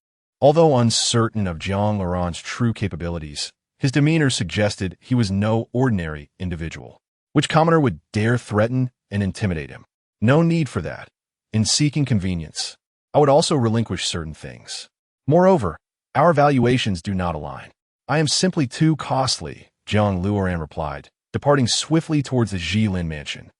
Although uncertain of Jiang Luoran's true capabilities, his demeanor suggested he was no ordinary individual. Which commoner would dare threaten and intimidate him? No need for that. In seeking convenience, I would also relinquish certain things. Moreover, our valuations do not align. I am simply too costly, Jiang Luoran replied, departing swiftly towards the Jilin mansion.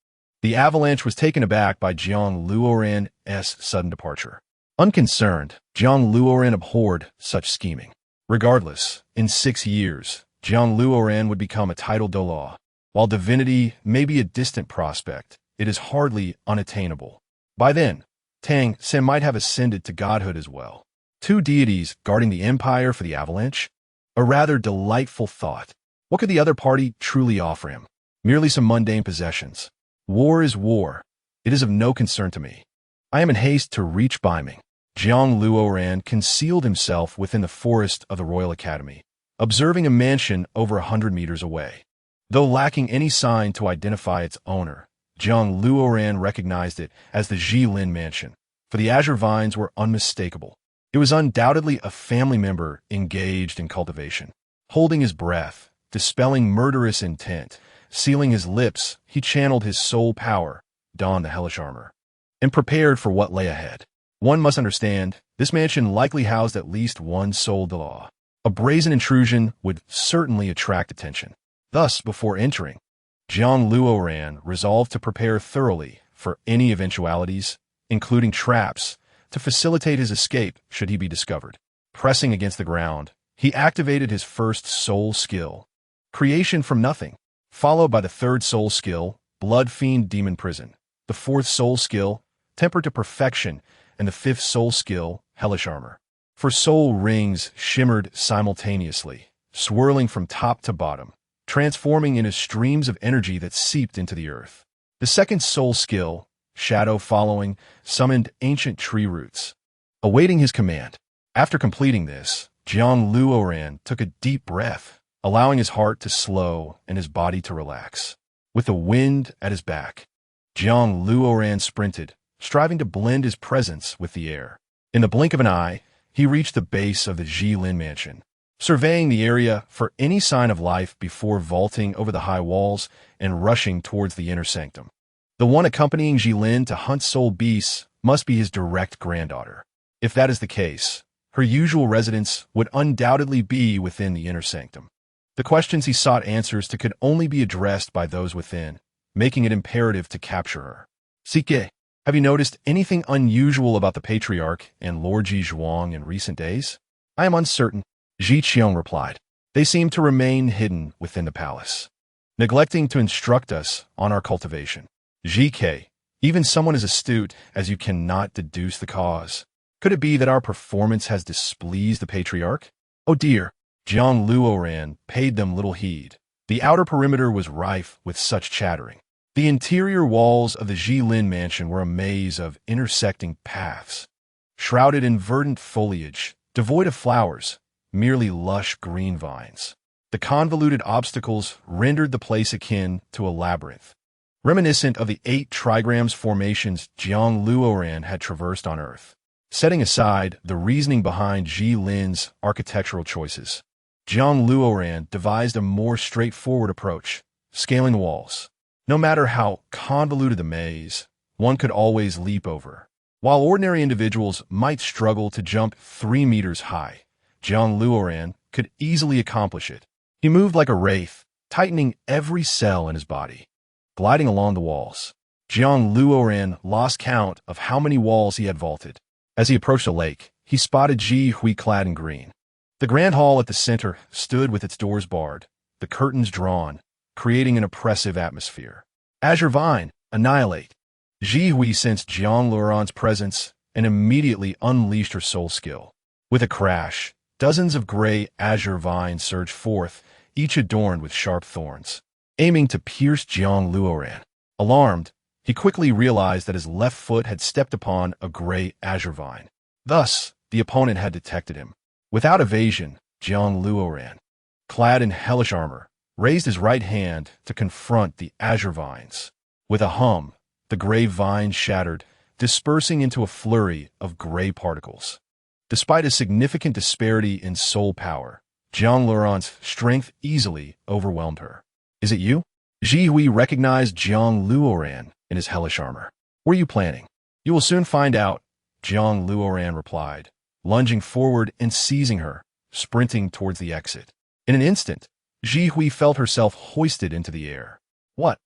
The avalanche was taken aback by Jiang Luoran's sudden departure. Unconcerned, Jiang Luoran abhorred such scheming. Regardless, in 6 years, Jiang Luoran would become a title de law. While divinity may be a distant prospect, it is hardly unattainable. By then, Tang Sen might have ascended to godhood as well. Two deities guarding the empire for the avalanche? A rather delightful thought. What could the other party truly offer him? Merely some mundane possessions. War is war. It is of no concern to me. I am in haste to reach Baiming. Jiang Luoran concealed himself within the forest of the Royal Academy, observing a mansion over 100 meters away. Though lacking any sign to identify its owner, Jiang Luoran recognized it as the Jilin mansion, for the azure vines were unmistakable. It was undoubtedly a family member engaged in cultivation. Holding his breath, dispelling murderous intent, sealing his lips, he channeled his soul power, donned the hellish armor, and prepared for what lay ahead. One must understand, this mansion likely housed at least one soul de law. A brazen intrusion would certainly attract attention. Thus, before entering, Jiang Luoran resolved to prepare thoroughly for any eventualities, including traps, to facilitate his escape should he be discovered. Pressing against the ground, he activated his first soul skill, creation from nothing, followed by the third soul skill, blood fiend demon prison, the fourth soul skill, tempered to perfection, and the fifth soul skill, hellish armor. For soul rings shimmered simultaneously, swirling from top to bottom, transforming into streams of energy that seeped into the earth. The second soul skill, shadow following, summoned ancient tree roots, awaiting his command. After completing this, Jiang Luoran took a deep breath, allowing his heart to slow and his body to relax. With the wind at his back, Jiang Luoran sprinted, striving to blend his presence with the air. In the blink of an eye, he reached the base of the Jilin mansion, surveying the area for any sign of life before vaulting over the high walls and rushing towards the inner sanctum. The one accompanying Jilin to hunt soul beasts must be his direct granddaughter. If that is the case, her usual residence would undoubtedly be within the inner sanctum. The questions he sought answers to could only be addressed by those within, making it imperative to capture her. Sike, have you noticed anything unusual about the Patriarch and Lord Ji Zhuang in recent days? I am uncertain, Ji Qiong replied. They seem to remain hidden within the palace, neglecting to instruct us on our cultivation. Ji Ke, even someone as astute as you cannot deduce the cause. Could it be that our performance has displeased the Patriarch? Oh dear, Jiang Luoran paid them little heed. The outer perimeter was rife with such chattering. The interior walls of the Jilin mansion were a maze of intersecting paths, shrouded in verdant foliage, devoid of flowers, merely lush green vines. The convoluted obstacles rendered the place akin to a labyrinth, reminiscent of the 8 trigrams formations Jiang Luoran had traversed on Earth. Setting aside the reasoning behind Jilin's architectural choices, Jiang Luoran devised a more straightforward approach, scaling walls. No matter how convoluted the maze, one could always leap over. While ordinary individuals might struggle to jump 3 meters high, Jiang Luoran could easily accomplish it. He moved like a wraith, tightening every cell in his body. Gliding along the walls, Jiang Luoran lost count of how many walls he had vaulted. As he approached a lake, he spotted Ji Hui clad in green. The grand hall at the center stood with its doors barred, the curtains drawn, creating an oppressive atmosphere. Azure Vine, annihilate. Ji Hui sensed Jiang Luoran's presence and immediately unleashed her soul skill. With a crash, dozens of gray azure vines surged forth, each adorned with sharp thorns, aiming to pierce Jiang Luoran. Alarmed, he quickly realized that his left foot had stepped upon a gray azure vine. Thus, the opponent had detected him. Without evasion, Jiang Luoran, clad in hellish armor, raised his right hand to confront the azure vines. With a hum, the gray vines shattered, dispersing into a flurry of gray particles. Despite a significant disparity in soul power, Jiang Luoran's strength easily overwhelmed her. Is it you? Ji Hui recognized Jiang Luoran in his hellish armor. What are you planning? You will soon find out, Jiang Luoran replied, lunging forward and seizing her, sprinting towards the exit. In an instant, Ji Hui felt herself hoisted into the air. What?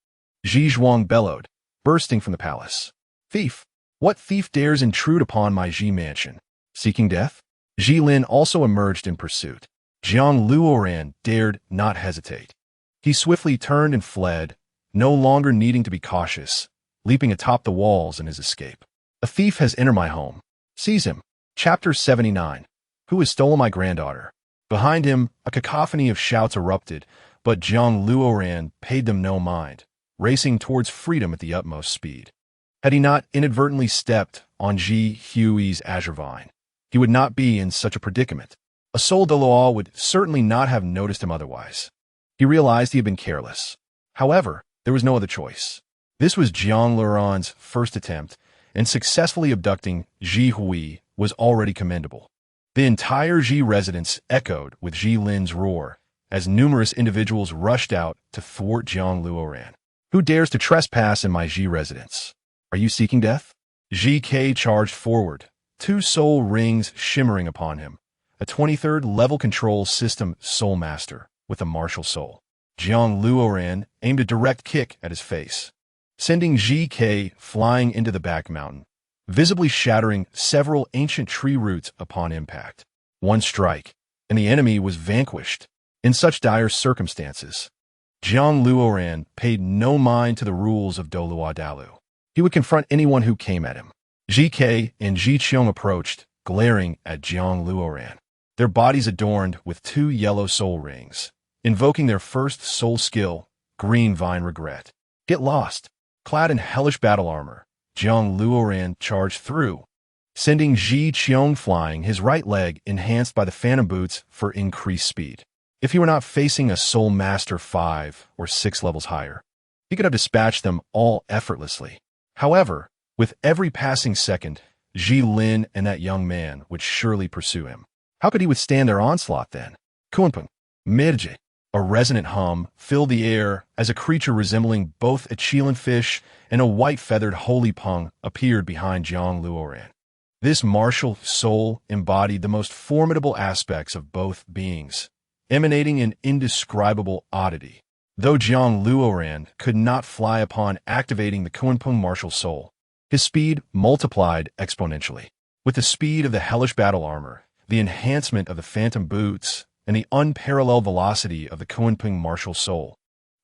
Ji Zhuang bellowed, bursting from the palace. Thief! What thief dares intrude upon my Ji mansion? Seeking death? Jilin also emerged in pursuit. Jiang Luoran dared not hesitate. He swiftly turned and fled, no longer needing to be cautious, leaping atop the walls in his escape. A thief has entered my home. Seize him. Chapter 79. Who has stolen my granddaughter? Behind him, a cacophony of shouts erupted, but Jiang Luoran paid them no mind, racing towards freedom at the utmost speed. Had he not inadvertently stepped on Ji Hui's azure vine, he would not be in such a predicament. A soul de law would certainly not have noticed him otherwise. He realized he had been careless. However, there was no other choice. This was Jiang Luoran's first attempt, and successfully abducting Ji Hui was already commendable. The entire Ji residence echoed with Jilin's roar as numerous individuals rushed out to thwart Jiang Luoran. Who dares to trespass in my Ji residence? Are you seeking death? Ji Ke charged forward, 2 soul rings shimmering upon him, a 23rd level control system soul master with a martial soul. Jiang Luoran aimed a direct kick at his face, sending Ji Ke flying into the back mountain, visibly shattering several ancient tree roots upon impact. One strike, and the enemy was vanquished. In such dire circumstances, Jiang Luoran paid no mind to the rules of Dolua Dalu. He would confront anyone who came at him. Ji Ke and Ji Qiong approached, glaring at Jiang Luoran, their bodies adorned with 2 yellow soul rings, invoking their first soul skill, Green Vine Regret. Get lost. Clad in hellish battle armor, Jiang Luoran charged through, sending Ji Qiong flying, his right leg enhanced by the phantom boots for increased speed. If he were not facing a soul master 5 or 6 levels higher, he could have dispatched them all effortlessly. However, with every passing second, Jilin and that young man would surely pursue him. How could he withstand their onslaught then? Kunpeng, Mirje. A resonant hum filled the air as a creature resembling both a Chilean fish and a white-feathered holy pung appeared behind Jiang Luoran. This martial soul embodied the most formidable aspects of both beings, emanating an indescribable oddity. Though Jiang Luoran could not fly upon activating the Kunpeng martial soul, his speed multiplied exponentially. With the speed of the hellish battle armor, the enhancement of the phantom boots, and the unparalleled velocity of the Kunpeng martial soul,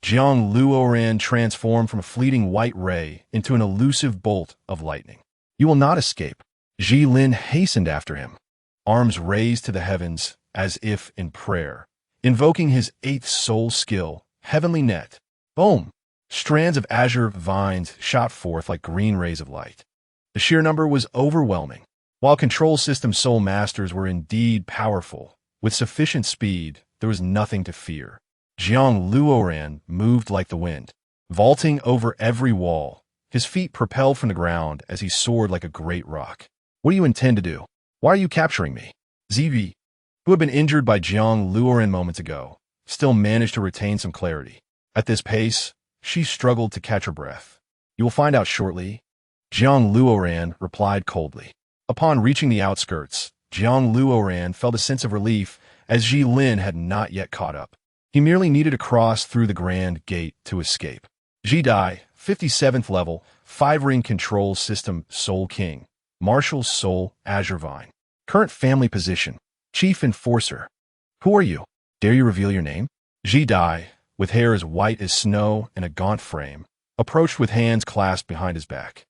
Jiang Luoran transformed from a fleeting white ray into an elusive bolt of lightning. "You will not escape." Ji Lin hastened after him, arms raised to the heavens as if in prayer, invoking his 8th soul skill, Heavenly Net. Boom! Strands of azure vines shot forth like green rays of light. The sheer number was overwhelming. While control system soul masters were indeed powerful, with sufficient speed, there was nothing to fear. Jiang Luoran moved like the wind, vaulting over every wall, his feet propelled from the ground as he soared like a great rock. "What do you intend to do? Why are you capturing me?" Zivi, who had been injured by Jiang Luoran moments ago, still managed to retain some clarity. At this pace, she struggled to catch her breath. "You will find out shortly," Jiang Luoran replied coldly. Upon reaching the outskirts, Jiang Luoran felt a sense of relief as Ji Lin had not yet caught up. He merely needed to cross through the grand gate to escape. Ji Dai, 57th level, 5-ring control system Soul King, Martial Soul Azure Vine. Current family position, Chief Enforcer. "Who are you? Dare you reveal your name?" Ji Dai, with hair as white as snow and a gaunt frame, approached with hands clasped behind his back.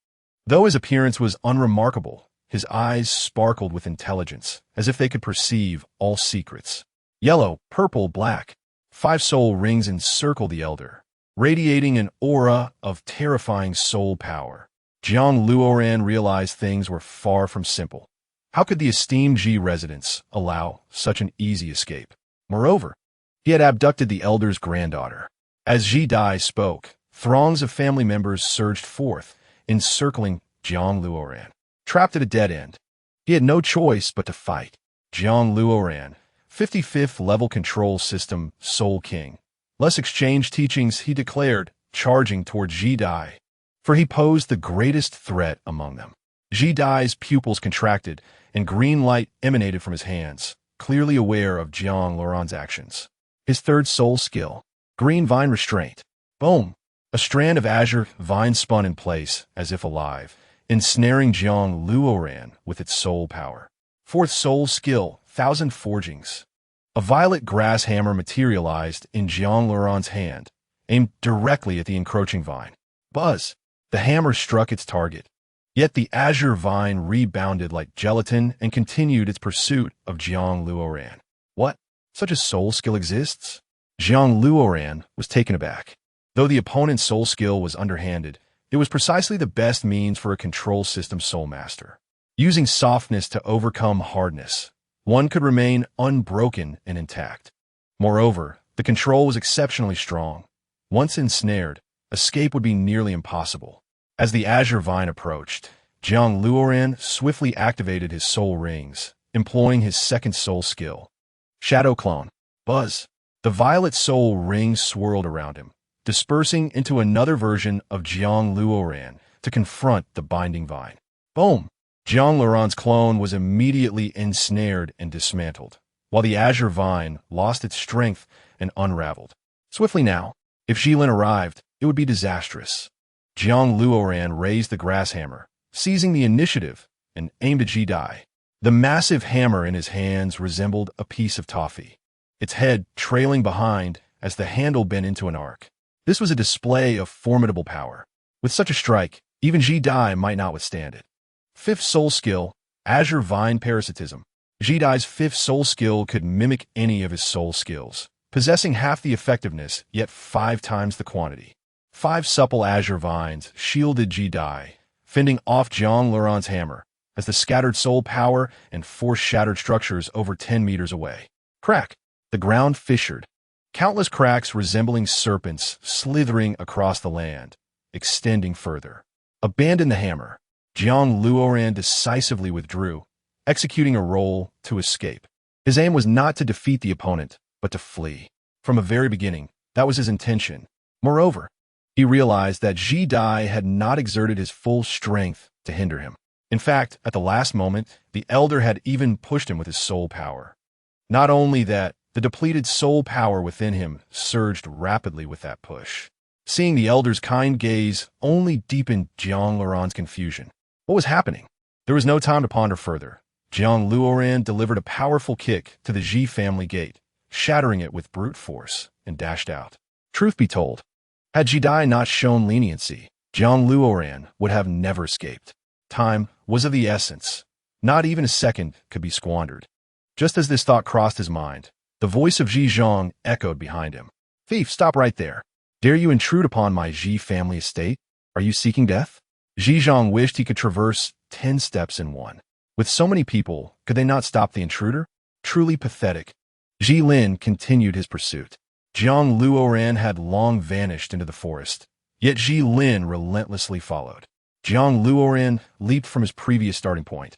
Though his appearance was unremarkable, his eyes sparkled with intelligence, as if they could perceive all secrets. Yellow, purple, black. 5 soul rings encircled the elder, radiating an aura of terrifying soul power. Jiang Luoran realized things were far from simple. How could the esteemed Ji residents allow such an easy escape? Moreover, he had abducted the elder's granddaughter. As Ji Dai spoke, throngs of family members surged forth, encircling Jiang Luoran. Trapped at a dead end, he had no choice but to fight. Jiang Luoran, 55th level control system Soul King. Let's exchange teachings, he declared, charging toward Ji Dai, for he posed the greatest threat among them. Ji Dai's pupils contracted, and green light emanated from his hands, clearly aware of Jiang Luoran's actions. His 3rd soul skill, Green Vine Restraint. Boom! A strand of azure vine spun in place, as if alive, ensnaring Jiang Luoran with its soul power. 4th soul skill, Thousand Forgings. A violet grass hammer materialized in Jiang Luoran's hand, aimed directly at the encroaching vine. Buzz! The hammer struck its target. Yet the azure vine rebounded like gelatin and continued its pursuit of Jiang Luoran. What? Such a soul skill exists? Jiang Luoran was taken aback. Though the opponent's soul skill was underhanded, it was precisely the best means for a control system soul master. Using softness to overcome hardness, one could remain unbroken and intact. Moreover, the control was exceptionally strong. Once ensnared, escape would be nearly impossible. As the azure vine approached, Jiang Luoran swiftly activated his soul rings, employing his 2nd soul skill. Shadow Clone. Buzz. The violet soul rings swirled around him, dispersing into another version of Jiang Luoran to confront the binding vine. Boom! Jiang Luoran's clone was immediately ensnared and dismantled, while the azure vine lost its strength and unraveled. Swiftly now, if Ji Lin arrived, it would be disastrous. Jiang Luoran raised the grass hammer, seizing the initiative, and aimed at Ji Dai. The massive hammer in his hands resembled a piece of toffee, its head trailing behind as the handle bent into an arc. This was a display of formidable power. With such a strike, even Ji Dai might not withstand it. 5th soul skill, Azure Vine Parasitism. Ji Dai's 5th soul skill could mimic any of his soul skills, possessing half the effectiveness, yet 5 times the quantity. 5 supple azure vines shielded Ji Dai, fending off Jiang Luoran's hammer, as the scattered soul power and force shattered structures over 10 meters away. Crack! The ground fissured. Countless cracks resembling serpents slithering across the land, extending further. Abandon the hammer. Jiang Luoran decisively withdrew, executing a roll to escape. His aim was not to defeat the opponent, but to flee. From the very beginning, that was his intention. Moreover, he realized that Ji Dai had not exerted his full strength to hinder him. In fact, at the last moment, the elder had even pushed him with his soul power. Not only that, the depleted soul power within him surged rapidly with that push. Seeing the elder's kind gaze only deepened Jiang Luoran's confusion. What was happening? There was no time to ponder further. Jiang Luoran delivered a powerful kick to the Ji family gate, shattering it with brute force, and dashed out. Truth be told, had Ji Dai not shown leniency, Jiang Luoran would have never escaped. Time was of the essence. Not even a second could be squandered. Just as this thought crossed his mind, the voice of Ji Zhang echoed behind him. Thief, stop right there. Dare you intrude upon my Ji family estate? Are you seeking death? Ji Zhang wished he could traverse 10 steps in one. With so many people, could they not stop the intruder? Truly pathetic. Ji Lin continued his pursuit. Jiang Luoran had long vanished into the forest, yet Ji Lin relentlessly followed. Jiang Luoran leaped from his previous starting point,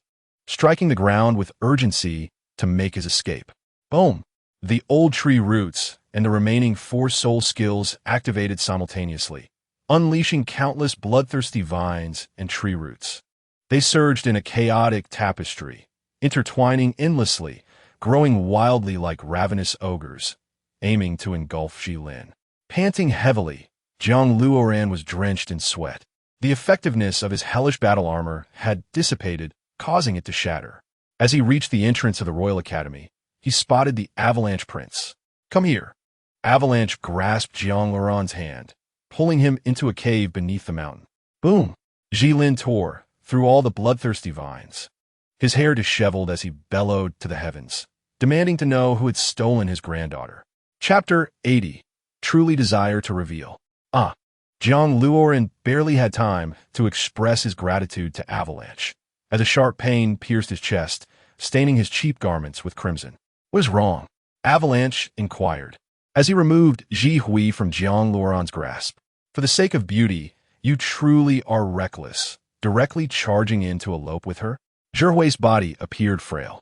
striking the ground with urgency to make his escape. Boom! The old tree roots and the remaining 4 soul skills activated simultaneously, unleashing countless bloodthirsty vines and tree roots. They surged in a chaotic tapestry, intertwining endlessly, growing wildly like ravenous ogres, aiming to engulf Ji Lin. Panting heavily, Jiang Luoran was drenched in sweat. The effectiveness of his hellish battle armor had dissipated, causing it to shatter. As he reached the entrance of the Royal Academy, he spotted the Avalanche Prince. Come here. Avalanche grasped Jiang Luoran's hand, pulling him into a cave beneath the mountain. Boom! Ji Lin tore through all the bloodthirsty vines, his hair disheveled as he bellowed to the heavens, demanding to know who had stolen his granddaughter. Chapter 80. Truly Desire to Reveal. Jiang Luoran barely had time to express his gratitude to Avalanche, as a sharp pain pierced his chest, staining his cheap garments with crimson. What is wrong? Avalanche inquired, as he removed Ji Hui from Jiang Luoran's grasp. For the sake of beauty, you truly are reckless, directly charging in to elope with her? Zhi Hui's body appeared frail,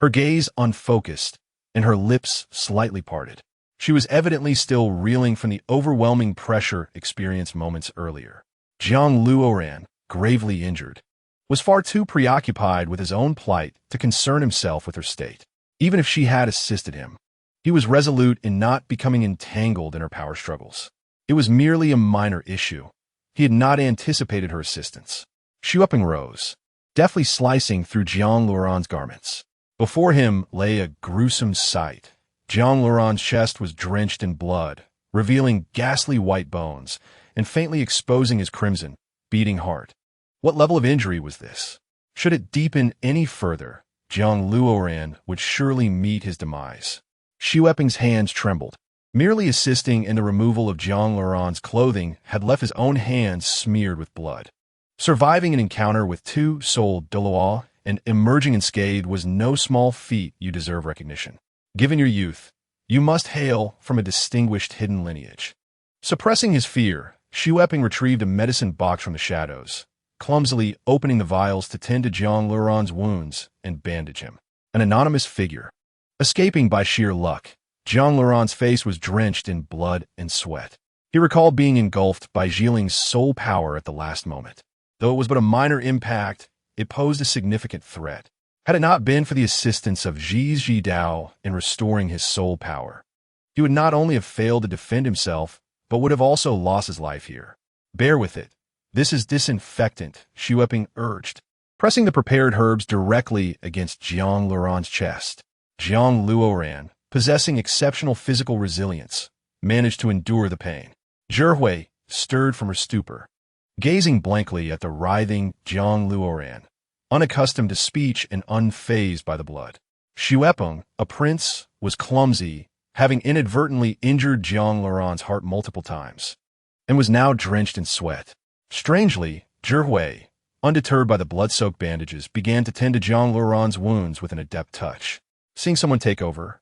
her gaze unfocused, and her lips slightly parted. She was evidently still reeling from the overwhelming pressure experienced moments earlier. Jiang Luoran, gravely injured, was far too preoccupied with his own plight to concern himself with her state. Even if she had assisted him, he was resolute in not becoming entangled in her power struggles. It was merely a minor issue. He had not anticipated her assistance. Xu Yuping rose, deftly slicing through Jiang Luoran's garments. Before him lay a gruesome sight. Jiang Luoran's chest was drenched in blood, revealing ghastly white bones and faintly exposing his crimson, beating heart. What level of injury was this? Should it deepen any further, Jiang Luoran would surely meet his demise. Xu Yuping's hands trembled. Merely assisting in the removal of Jiang Luoran's clothing had left his own hands smeared with blood. Surviving an encounter with 2 soul Deluo and emerging unscathed was no small feat. You deserve recognition. Given your youth, you must hail from a distinguished hidden lineage. Suppressing his fear, Xu Yuping retrieved a medicine box from the shadows, clumsily opening the vials to tend to Jiang Luoran's wounds and bandage him. An anonymous figure. Escaping by sheer luck, Jiang Luoran's face was drenched in blood and sweat. He recalled being engulfed by Ji Lin's soul power at the last moment. Though it was but a minor impact, it posed a significant threat. Had it not been for the assistance of Ji Dao in restoring his soul power, he would not only have failed to defend himself, but would have also lost his life here. Bear with it. This is disinfectant, Xu Yuping urged, pressing the prepared herbs directly against Jiang Luoran's chest. Jiang Luoran, possessing exceptional physical resilience, managed to endure the pain. Zhi Hui stirred from her stupor, gazing blankly at the writhing Jiang Luoran, unaccustomed to speech and unfazed by the blood. Xu Yuping, a prince, was clumsy, having inadvertently injured Jiang Luoran's heart multiple times, and was now drenched in sweat. Strangely, Zhi Hui, undeterred by the blood-soaked bandages, began to tend to Jiang Luoran's wounds with an adept touch. Seeing someone take over,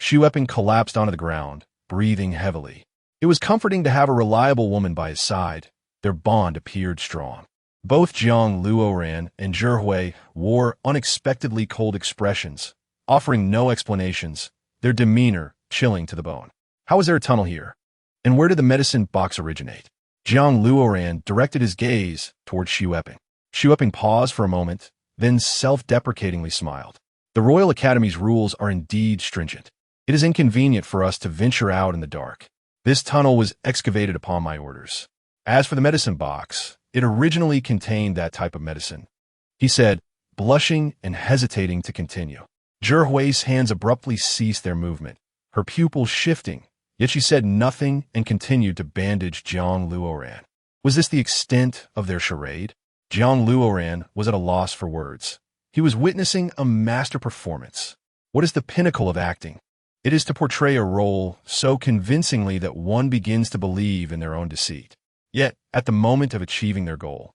Xu Yuping collapsed onto the ground, breathing heavily. It was comforting to have a reliable woman by his side. Their bond appeared strong. Both Jiang Luoran and Zhi Hui wore unexpectedly cold expressions, offering no explanations, their demeanor chilling to the bone. How is there a tunnel here? And where did the medicine box originate? Jiang Luoran directed his gaze toward Xu Eping. Xu Eping paused for a moment, then self-deprecatingly smiled. The Royal Academy's rules are indeed stringent. It is inconvenient for us to venture out in the dark. This tunnel was excavated upon my orders. As for the medicine box, it originally contained that type of medicine, he said, blushing and hesitating to continue. Zhe Hui's hands abruptly ceased their movement, her pupils shifting, yet she said nothing and continued to bandage Jiang Luoran. Was this the extent of their charade? Jiang Luoran was at a loss for words. He was witnessing a master performance. What is the pinnacle of acting? It is to portray a role so convincingly that one begins to believe in their own deceit. Yet, at the moment of achieving their goal,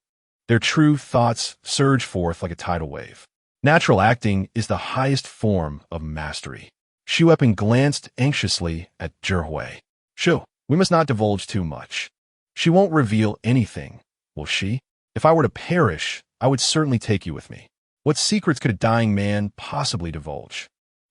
their true thoughts surge forth like a tidal wave. Natural acting is the highest form of mastery. Xu Eping glanced anxiously at Zhe Hui. Shu, we must not divulge too much. She won't reveal anything, will she? If I were to perish, I would certainly take you with me. What secrets could a dying man possibly divulge?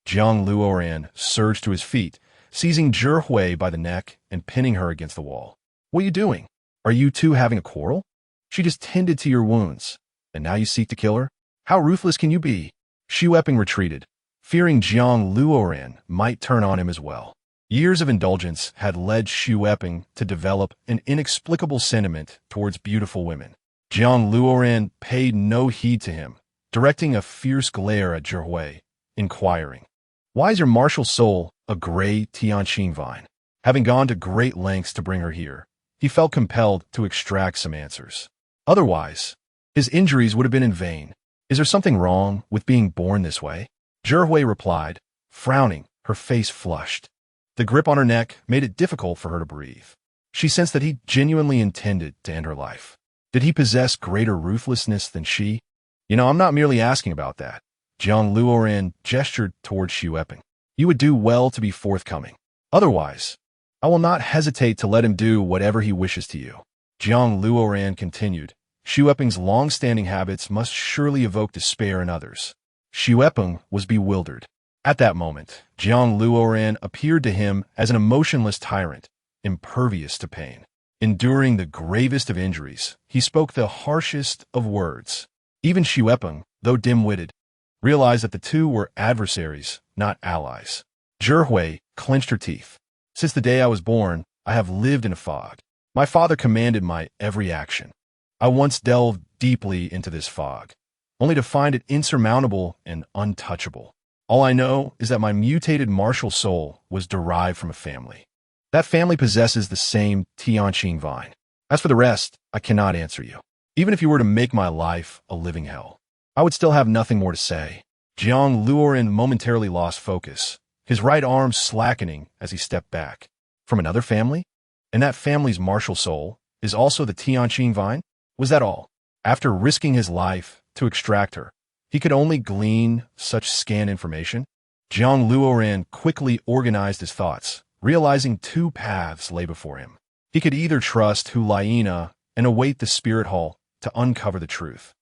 Jiang Luoran surged to his feet, seizing Zhe Hui by the neck and pinning her against the wall. What are you doing? Are you two having a quarrel? She just tended to your wounds, and now you seek to kill her? How ruthless can you be? Xu Eping retreated, fearing Jiang Luoran might turn on him as well. Years of indulgence had led Xu Eping to develop an inexplicable sentiment towards beautiful women. Jiang Luoran paid no heed to him, directing a fierce glare at Zhe Hui, inquiring, "Why is your martial soul a gray Tianqing vine?" Having gone to great lengths to bring her here, he felt compelled to extract some answers. Otherwise, his injuries would have been in vain. Is there something wrong with being born this way? Zhe Hui replied, frowning, her face flushed. The grip on her neck made it difficult for her to breathe. She sensed that he genuinely intended to end her life. Did he possess greater ruthlessness than she? I'm not merely asking about that. Jiang Luoran gestured toward Xu Eping. You would do well to be forthcoming. Otherwise, I will not hesitate to let him do whatever he wishes to you. Jiang Luoran continued. Xu Eping's long-standing habits must surely evoke despair in others. Xu Eping was bewildered. At that moment, Jiang Luoran appeared to him as an emotionless tyrant, impervious to pain. Enduring the gravest of injuries, he spoke the harshest of words. Even Xu Eping, though dim-witted, realized that the two were adversaries, not allies. Zhe Hui clenched her teeth. Since the day I was born, I have lived in a fog. My father commanded my every action. I once delved deeply into this fog, only to find it insurmountable and untouchable. All I know is that my mutated martial soul was derived from a family. That family possesses the same Tianqing vine. As for the rest, I cannot answer you. Even if you were to make my life a living hell, I would still have nothing more to say. Jiang Luoran momentarily lost focus, his right arm slackening as he stepped back. From another family? And that family's martial soul is also the Tianqing vine? Was that all? After risking his life to extract her, he could only glean such scant information? Jiang Luoran quickly organized his thoughts, realizing two paths lay before him. He could either trust Hulaina and await the spirit hall to uncover the truth,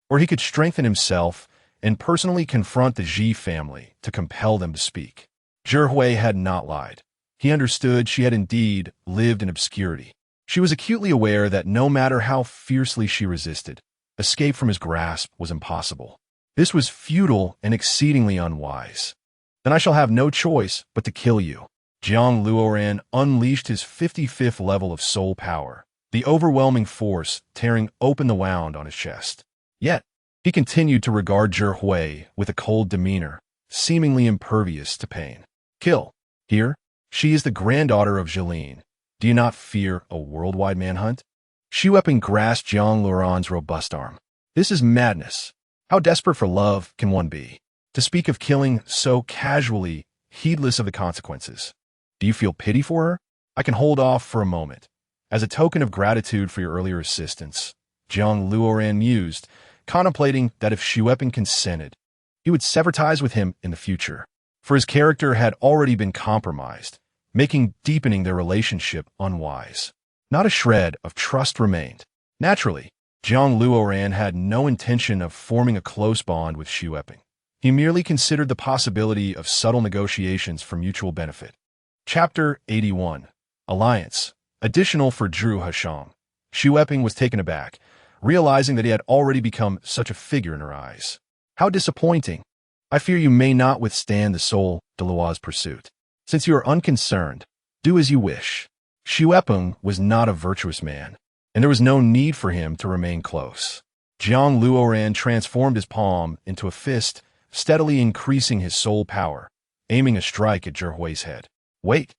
or he could strengthen himself and personally confront the Ji family to compel them to speak. Zhe Hui had not lied. He understood she had indeed lived in obscurity. She was acutely aware that no matter how fiercely she resisted, escape from his grasp was impossible. This was futile and exceedingly unwise. Then I shall have no choice but to kill you. Jiang Luoran unleashed his 55th level of soul power, the overwhelming force tearing open the wound on his chest. Yet, he continued to regard Zhe Hui with a cold demeanor, seemingly impervious to pain. Kill. Here, she is the granddaughter of Jilin. Do you not fear a worldwide manhunt? Xu Eping grasped Jiang Luoran's robust arm. This is madness. How desperate for love can one be? To speak of killing so casually, heedless of the consequences. Do you feel pity for her? I can hold off for a moment. As a token of gratitude for your earlier assistance, Jiang Luoran mused, contemplating that if Xu Eping consented, he would sever ties with him in the future, for his character had already been compromised, making deepening their relationship unwise. Not a shred of trust remained. Naturally, Jiang Luoran had no intention of forming a close bond with Xu Eping. He merely considered the possibility of subtle negotiations for mutual benefit. Chapter 81. Alliance. Additional for Zhu Hashang. Xu Eping was taken aback, realizing that he had already become such a figure in her eyes. How disappointing. I fear you may not withstand the Soul de Luo's pursuit. Since you are unconcerned, do as you wish. Xu Eping was not a virtuous man, and there was no need for him to remain close. Jiang Luoran transformed his palm into a fist, steadily increasing his soul power, aiming a strike at Zhe Hui's head. Wait!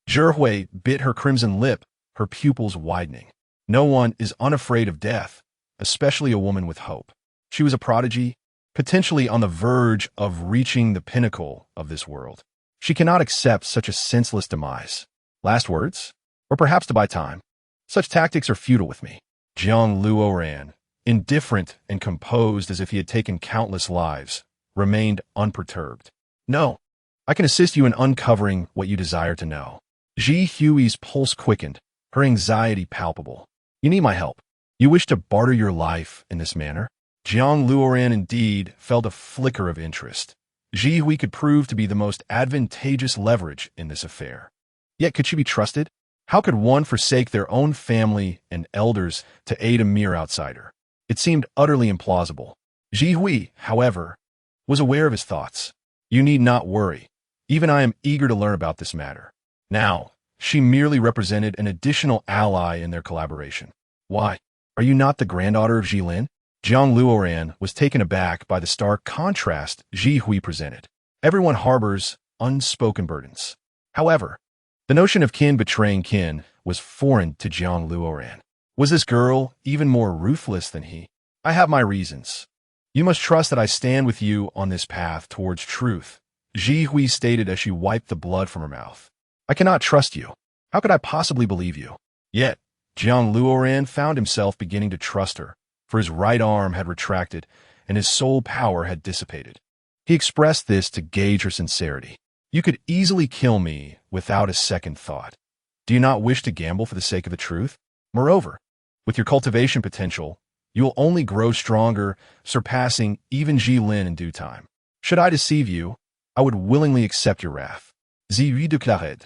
Zhe Hui bit her crimson lip, her pupils widening. No one is unafraid of death, especially a woman with hope. She was a prodigy, potentially on the verge of reaching the pinnacle of this world. She cannot accept such a senseless demise. Last words? Or perhaps to buy time? Such tactics are futile with me. Jiang Luoran, indifferent and composed as if he had taken countless lives, remained unperturbed. No, I can assist you in uncovering what you desire to know. Ji Hui's pulse quickened, her anxiety palpable. You need my help. You wish to barter your life in this manner? Jiang Luoran indeed felt a flicker of interest. Ji Hui could prove to be the most advantageous leverage in this affair. Yet could she be trusted? How could one forsake their own family and elders to aid a mere outsider? It seemed utterly implausible. Ji Hui, however, was aware of his thoughts. You need not worry. Even I am eager to learn about this matter. Now, she merely represented an additional ally in their collaboration. Why? Are you not the granddaughter of Jilin? Jiang Luoran was taken aback by the stark contrast Ji Hui presented. Everyone harbors unspoken burdens. However, the notion of kin betraying kin was foreign to Jiang Luoran. Was this girl even more ruthless than he? I have my reasons. You must trust that I stand with you on this path towards truth, Ji Hui stated as she wiped the blood from her mouth. I cannot trust you. How could I possibly believe you? Yet, Jiang Luoran found himself beginning to trust her, for his right arm had retracted and his soul power had dissipated. He expressed this to gauge her sincerity. You could easily kill me without a second thought. Do you not wish to gamble for the sake of the truth? Moreover, with your cultivation potential, you will only grow stronger, surpassing even Jilin in due time. Should I deceive you, I would willingly accept your wrath. Zhi Duclared.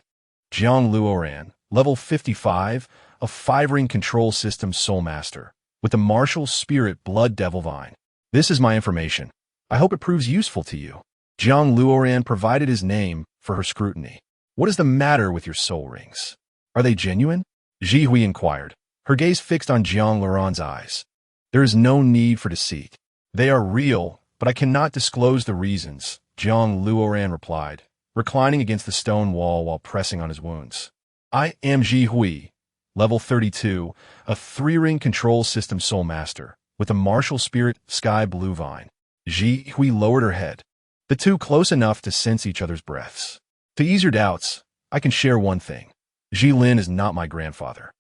Jiang Luoran, level 55, a 5-ring control system soul master, with the martial spirit blood devil vine. This is my information. I hope it proves useful to you. Jiang Luoran provided his name for her scrutiny. What is the matter with your soul rings? Are they genuine? Ji Hui inquired, her gaze fixed on Jiang Luoran's eyes. There is no need for deceit. They are real, but I cannot disclose the reasons, Jiang Luoran replied, reclining against the stone wall while pressing on his wounds. I am Ji Hui, level 32, a 3-ring control system soul master, with a martial spirit sky blue vine. Ji Hui lowered her head, the two close enough to sense each other's breaths. To ease your doubts, I can share one thing. Jilin is not my grandfather.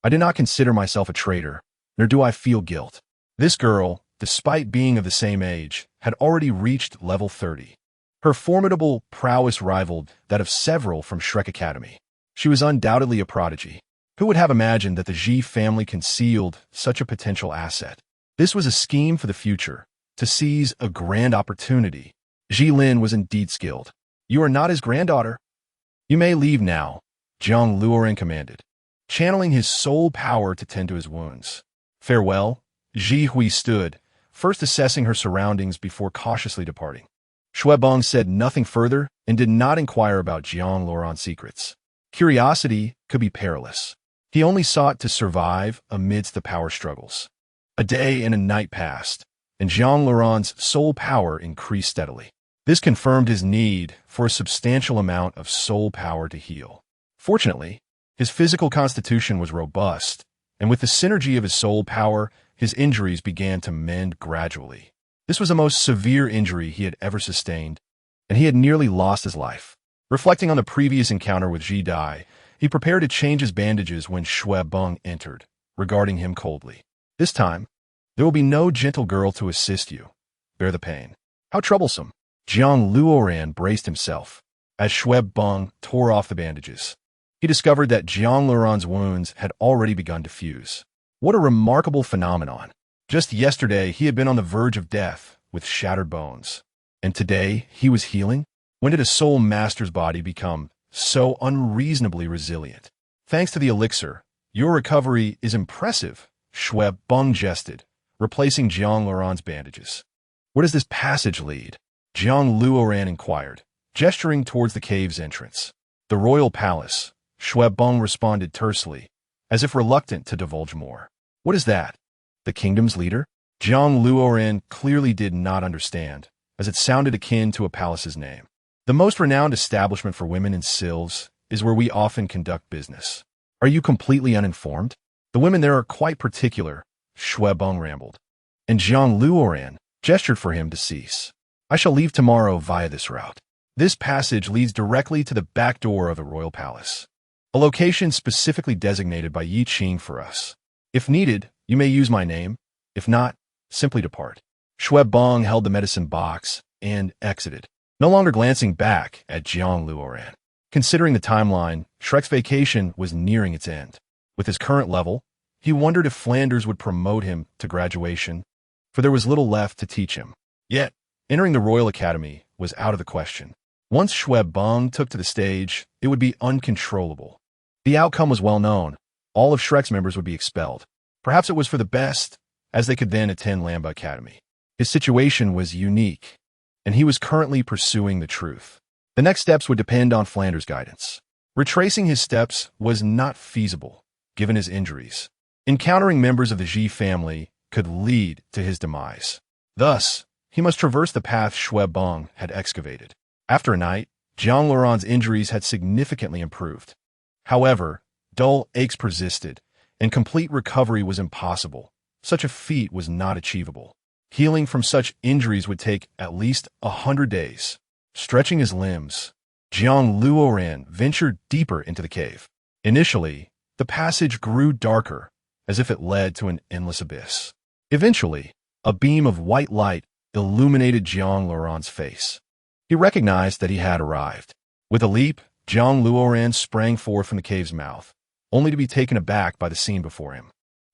I do not consider myself a traitor, nor do I feel guilt. This girl, despite being of the same age, had already reached level 30. Her formidable prowess rivaled that of several from Shrek Academy. She was undoubtedly a prodigy. Who would have imagined that the Ji family concealed such a potential asset? This was a scheme for the future, to seize a grand opportunity. Jilin was indeed skilled. You are not his granddaughter. You may leave now, Jiang Luoran commanded, channeling his soul power to tend to his wounds. Farewell. Ji Hui stood, first assessing her surroundings before cautiously departing. Xuebong said nothing further and did not inquire about Jiang Luoran's secrets. Curiosity could be perilous. He only sought to survive amidst the power struggles. A day and a night passed, and Jiang Luoran's soul power increased steadily. This confirmed his need for a substantial amount of soul power to heal. Fortunately, his physical constitution was robust, and with the synergy of his soul power, his injuries began to mend gradually. This was the most severe injury he had ever sustained, and he had nearly lost his life. Reflecting on the previous encounter with Ji Dai, he prepared to change his bandages when Xuebong entered, regarding him coldly. This time, there will be no gentle girl to assist you. Bear the pain. How troublesome. Jiang Luoran braced himself as Xuebong tore off the bandages. He discovered that Jiang Luoran's wounds had already begun to fuse. What a remarkable phenomenon. Just yesterday, he had been on the verge of death with shattered bones. And today, he was healing? When did a soul master's body become so unreasonably resilient. Thanks to the elixir, your recovery is impressive, Shui Beng jested, replacing Jiang Luoran's bandages. Where does this passage lead? Jiang Luoran inquired, gesturing towards the cave's entrance. The royal palace, Shui Beng responded tersely, as if reluctant to divulge more. What is that? The kingdom's leader? Jiang Luoran clearly did not understand, as it sounded akin to a palace's name. The most renowned establishment for women in Sylves is where we often conduct business. Are you completely uninformed? The women there are quite particular, Shui Beng rambled, and Jiang Luoran gestured for him to cease. I shall leave tomorrow via this route. This passage leads directly to the back door of the royal palace, a location specifically designated by Yi Qing for us. If needed, you may use my name. If not, simply depart. Shui Beng held the medicine box and exited, no longer glancing back at Jiang Luoran. Considering the timeline, Shrek's vacation was nearing its end. With his current level, he wondered if Flanders would promote him to graduation, for there was little left to teach him. Yet, entering the Royal Academy was out of the question. Once Shui Beng took to the stage, it would be uncontrollable. The outcome was well known. All of Shrek's members would be expelled. Perhaps it was for the best, as they could then attend Lamba Academy. His situation was unique, and he was currently pursuing the truth. The next steps would depend on Flanders' guidance. Retracing his steps was not feasible, given his injuries. Encountering members of the Ji family could lead to his demise. Thus, he must traverse the path Shui Beng had excavated. After a night, Jiang Luoran's injuries had significantly improved. However, dull aches persisted, and complete recovery was impossible. Such a feat was not achievable. Healing from such injuries would take at least 100 days. Stretching his limbs, Jiang Luoran ventured deeper into the cave. Initially, the passage grew darker, as if it led to an endless abyss. Eventually, a beam of white light illuminated Jiang Luoran's face. He recognized that he had arrived. With a leap, Jiang Luoran sprang forth from the cave's mouth, only to be taken aback by the scene before him.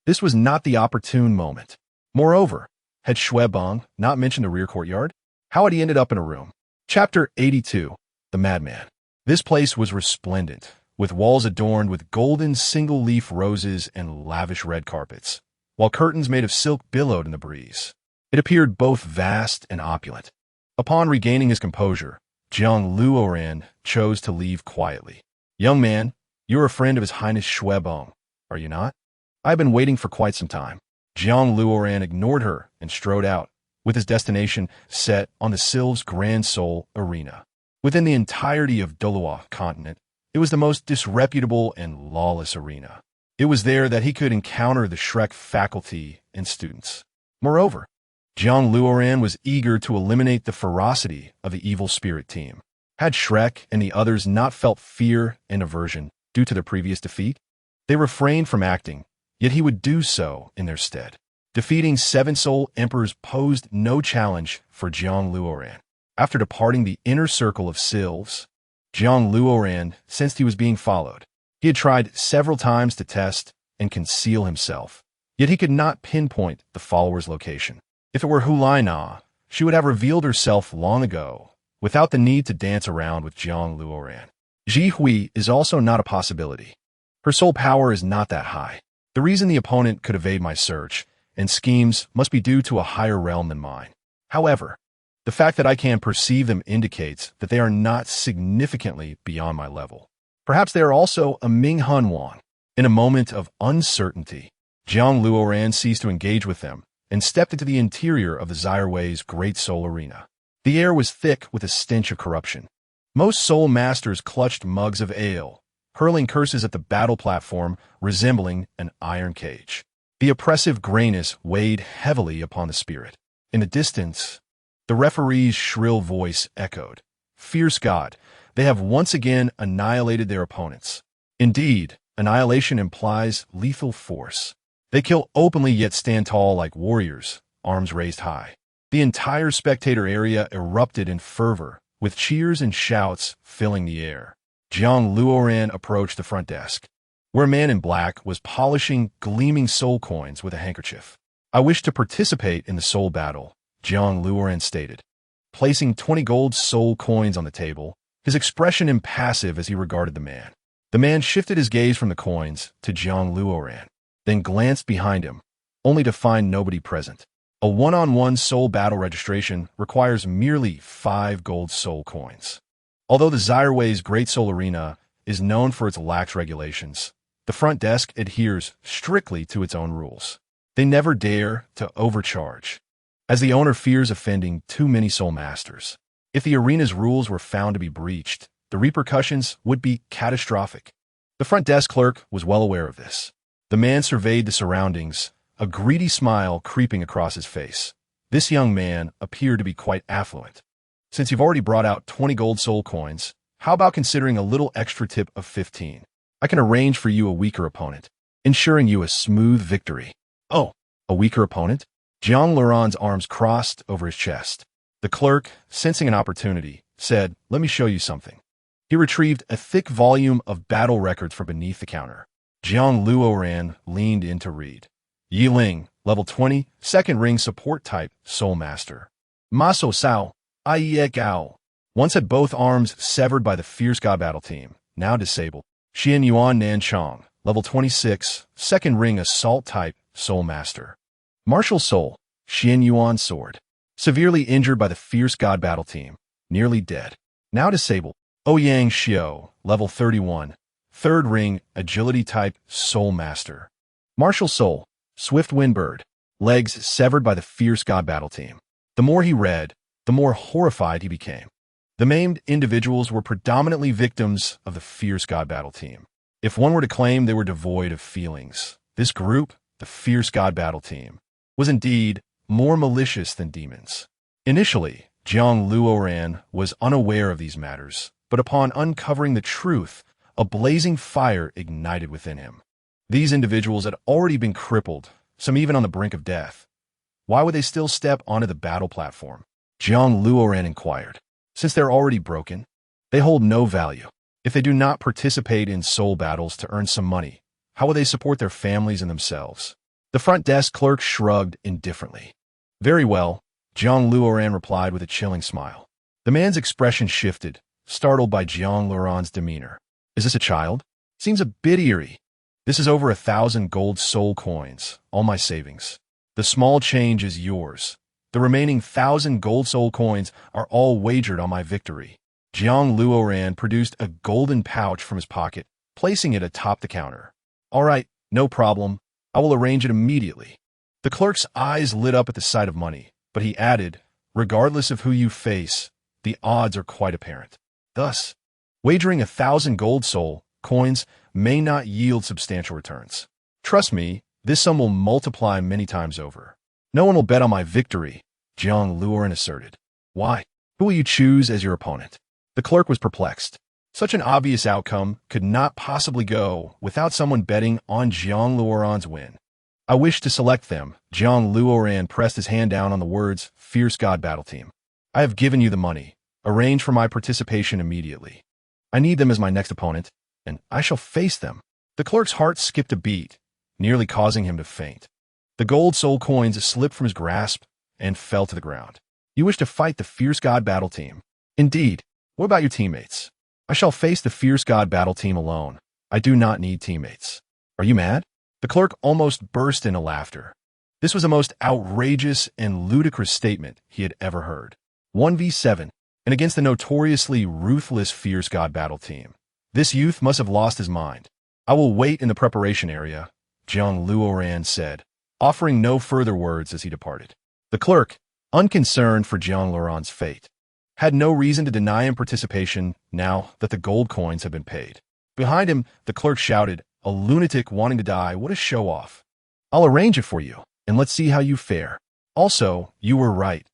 This was not the opportune moment. Moreover, had Shui Beng not mentioned the rear courtyard? How had he ended up in a room? Chapter 82, The Madman. This place was resplendent, with walls adorned with golden single-leaf roses and lavish red carpets, while curtains made of silk billowed in the breeze. It appeared both vast and opulent. Upon regaining his composure, Jiang Luoran chose to leave quietly. Young man, you're a friend of His Highness Shui Beng, are you not? I've been waiting for quite some time. Jiang Luoran ignored her and strode out, with his destination set on the Sylves Grand Soul Arena. Within the entirety of Doloa continent, it was the most disreputable and lawless arena. It was there that he could encounter the Shrek faculty and students. Moreover, Jiang Luoran was eager to eliminate the ferocity of the evil spirit team. Had Shrek and the others not felt fear and aversion due to their previous defeat? They refrained from acting, yet he would do so in their stead. Defeating 7 Soul Emperors posed no challenge for Jiang Luoran. After departing the inner circle of Sylves, Jiang Luoran sensed he was being followed. He had tried several times to test and conceal himself, yet he could not pinpoint the follower's location. If it were Hulai Na, she would have revealed herself long ago, without the need to dance around with Jiang Luoran. Ji Hui is also not a possibility. Her soul power is not that high. The reason the opponent could evade my search and schemes must be due to a higher realm than mine. However, the fact that I can perceive them indicates that they are not significantly beyond my level. Perhaps they are also a Ming Han Wan. In a moment of uncertainty, Jiang Luoran ceased to engage with them and stepped into the interior of the Zyreway's Great Soul Arena. The air was thick with a stench of corruption. Most soul masters clutched mugs of ale, hurling curses at the battle platform resembling an iron cage. The oppressive grayness weighed heavily upon the spirit. In the distance, the referee's shrill voice echoed. Fierce God, they have once again annihilated their opponents. Indeed, annihilation implies lethal force. They kill openly yet stand tall like warriors, arms raised high. The entire spectator area erupted in fervor, with cheers and shouts filling the air. Jiang Luoran approached the front desk, where a man in black was polishing gleaming soul coins with a handkerchief. I wish to participate in the soul battle, Jiang Luoran stated. Placing 20 gold soul coins on the table, his expression impassive as he regarded the man. The man shifted his gaze from the coins to Jiang Luoran, then glanced behind him, only to find nobody present. A one-on-one soul battle registration requires merely 5 gold soul coins. Although the Zyreway's Great Soul Arena is known for its lax regulations, the front desk adheres strictly to its own rules. They never dare to overcharge, as the owner fears offending too many soul masters. If the arena's rules were found to be breached, the repercussions would be catastrophic. The front desk clerk was well aware of this. The man surveyed the surroundings, a greedy smile creeping across his face. This young man appeared to be quite affluent. Since you've already brought out 20 gold soul coins, how about considering a little extra tip of 15? I can arrange for you a weaker opponent, ensuring you a smooth victory. Oh, a weaker opponent? Jiang Luoran's arms crossed over his chest. The clerk, sensing an opportunity, said, "Let me show you something." He retrieved a thick volume of battle records from beneath the counter. Jiang Luoran leaned in to read. Yi Ling, level 20, second ring support type, Soul Master. Maso Sao, Ie Gao. Once had both arms severed by the Fierce God Battle Team, now disabled. Xian Yuan Nanchong, level 26, second ring assault type, Soul Master. Martial Soul, Xian Yuan Sword. Severely injured by the Fierce God Battle Team, nearly dead. Now disabled. Ouyang Xiao, level 31, third ring agility type, Soul Master. Martial Soul, Swift Wind Bird, legs severed by the Fierce God Battle Team. The more he read, the more horrified he became. The maimed individuals were predominantly victims of the Fierce God Battle Team. If one were to claim they were devoid of feelings, this group, the Fierce God Battle Team, was indeed more malicious than demons. Initially, Jiang Luoran was unaware of these matters, but upon uncovering the truth, a blazing fire ignited within him. These individuals had already been crippled, some even on the brink of death. Why would they still step onto the battle platform? Jiang Luoran inquired. Since they're already broken, they hold no value. If they do not participate in soul battles to earn some money, how will they support their families and themselves? The front desk clerk shrugged indifferently. Very well, Jiang Luoran replied with a chilling smile. The man's expression shifted, startled by Jiang Luoran's demeanor. Is this a child? Seems a bit eerie. This is over 1,000 gold soul coins, all my savings. The small change is yours. The remaining 1,000 gold soul coins are all wagered on my victory. Jiang Luoran produced a golden pouch from his pocket, placing it atop the counter. All right, no problem. I will arrange it immediately. The clerk's eyes lit up at the sight of money, but he added, regardless of who you face, the odds are quite apparent. Thus, wagering 1,000 gold soul coins may not yield substantial returns. Trust me, this sum will multiply many times over. No one will bet on my victory, Jiang Luoran asserted. Why? Who will you choose as your opponent? The clerk was perplexed. Such an obvious outcome could not possibly go without someone betting on Jiang Luoran's win. I wish to select them. Jiang Luoran pressed his hand down on the words, Fierce God Battle Team. I have given you the money. Arrange for my participation immediately. I need them as my next opponent, and I shall face them. The clerk's heart skipped a beat, nearly causing him to faint. The gold soul coins slipped from his grasp and fell to the ground. You wish to fight the Fierce God Battle Team? Indeed. What about your teammates? I shall face the Fierce God Battle Team alone. I do not need teammates. Are you mad? The clerk almost burst into laughter. This was the most outrageous and ludicrous statement he had ever heard. 1v7, and against the notoriously ruthless Fierce God Battle Team. This youth must have lost his mind. I will wait in the preparation area, Jiang Luoran said, offering no further words as he departed. The clerk, unconcerned for Jiang Luoran's fate, had no reason to deny him participation now that the gold coins had been paid. Behind him, the clerk shouted, a lunatic wanting to die, what a show-off. I'll arrange it for you, and let's see how you fare. Also, you were right.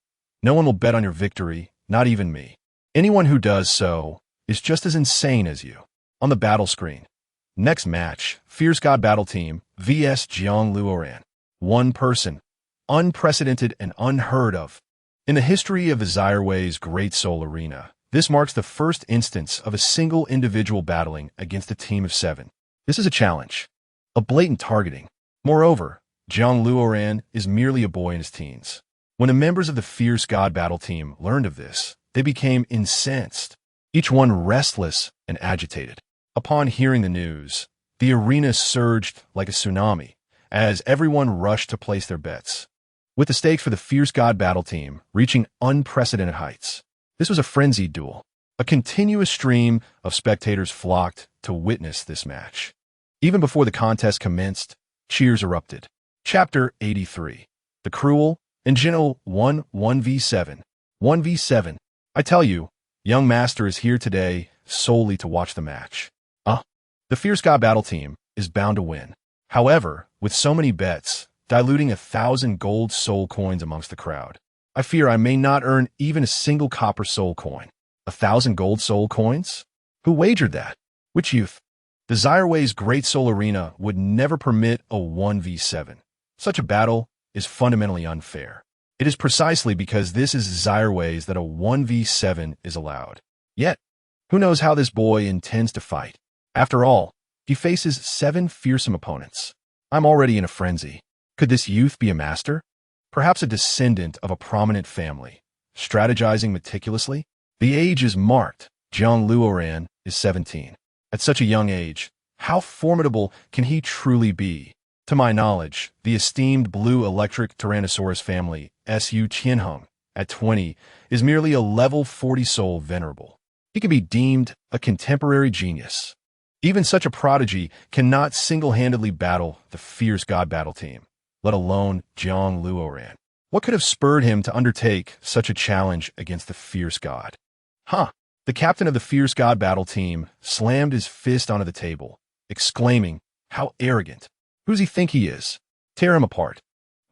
No one will bet on your victory, not even me. Anyone who does so is just as insane as you. On the battle screen. Next match, Fierce God Battle Team vs Jiang Luoran. One person. Unprecedented and unheard of. In the history of the Zyreway's Great Soul Arena, this marks the first instance of a single individual battling against a team of 7. This is a challenge. A blatant targeting. Moreover, Jiang Luoran is merely a boy in his teens. When the members of the Fierce God Battle Team learned of this, they became incensed. each one restless and agitated. Upon hearing the news, the arena surged like a tsunami as everyone rushed to place their bets, with the stakes for the Fierce God battle team reaching unprecedented heights. This was a frenzied duel. A continuous stream of spectators flocked to witness this match. Even before the contest commenced, cheers erupted. Chapter 83. The Cruel and Gentle 1v7. 1v7. I tell you, young master is here today solely to watch the match. The Fierce God battle team is bound to win. However, with so many bets, diluting 1,000 gold soul coins amongst the crowd, I fear I may not earn even a single copper soul coin. 1,000 gold soul coins? Who wagered that? Which youth? The Zyreway's Great Soul Arena would never permit a 1v7. Such a battle is fundamentally unfair. It is precisely because this is Zyreway's that a 1v7 is allowed. Yet, who knows how this boy intends to fight? After all, he faces 7 fearsome opponents. I'm already in a frenzy. Could this youth be a master? Perhaps a descendant of a prominent family, strategizing meticulously? The age is marked. Jiang Luoran is 17. At such a young age, how formidable can he truly be? To my knowledge, the esteemed blue electric Tyrannosaurus family, Su Qianheng, at 20, is merely a level 40 soul venerable. He can be deemed a contemporary genius. Even such a prodigy cannot single-handedly battle the Fierce God battle team, let alone Jiang Luoran. What could have spurred him to undertake such a challenge against the Fierce God? The captain of the Fierce God battle team slammed his fist onto the table, exclaiming, "How arrogant! Who does he think he is? Tear him apart.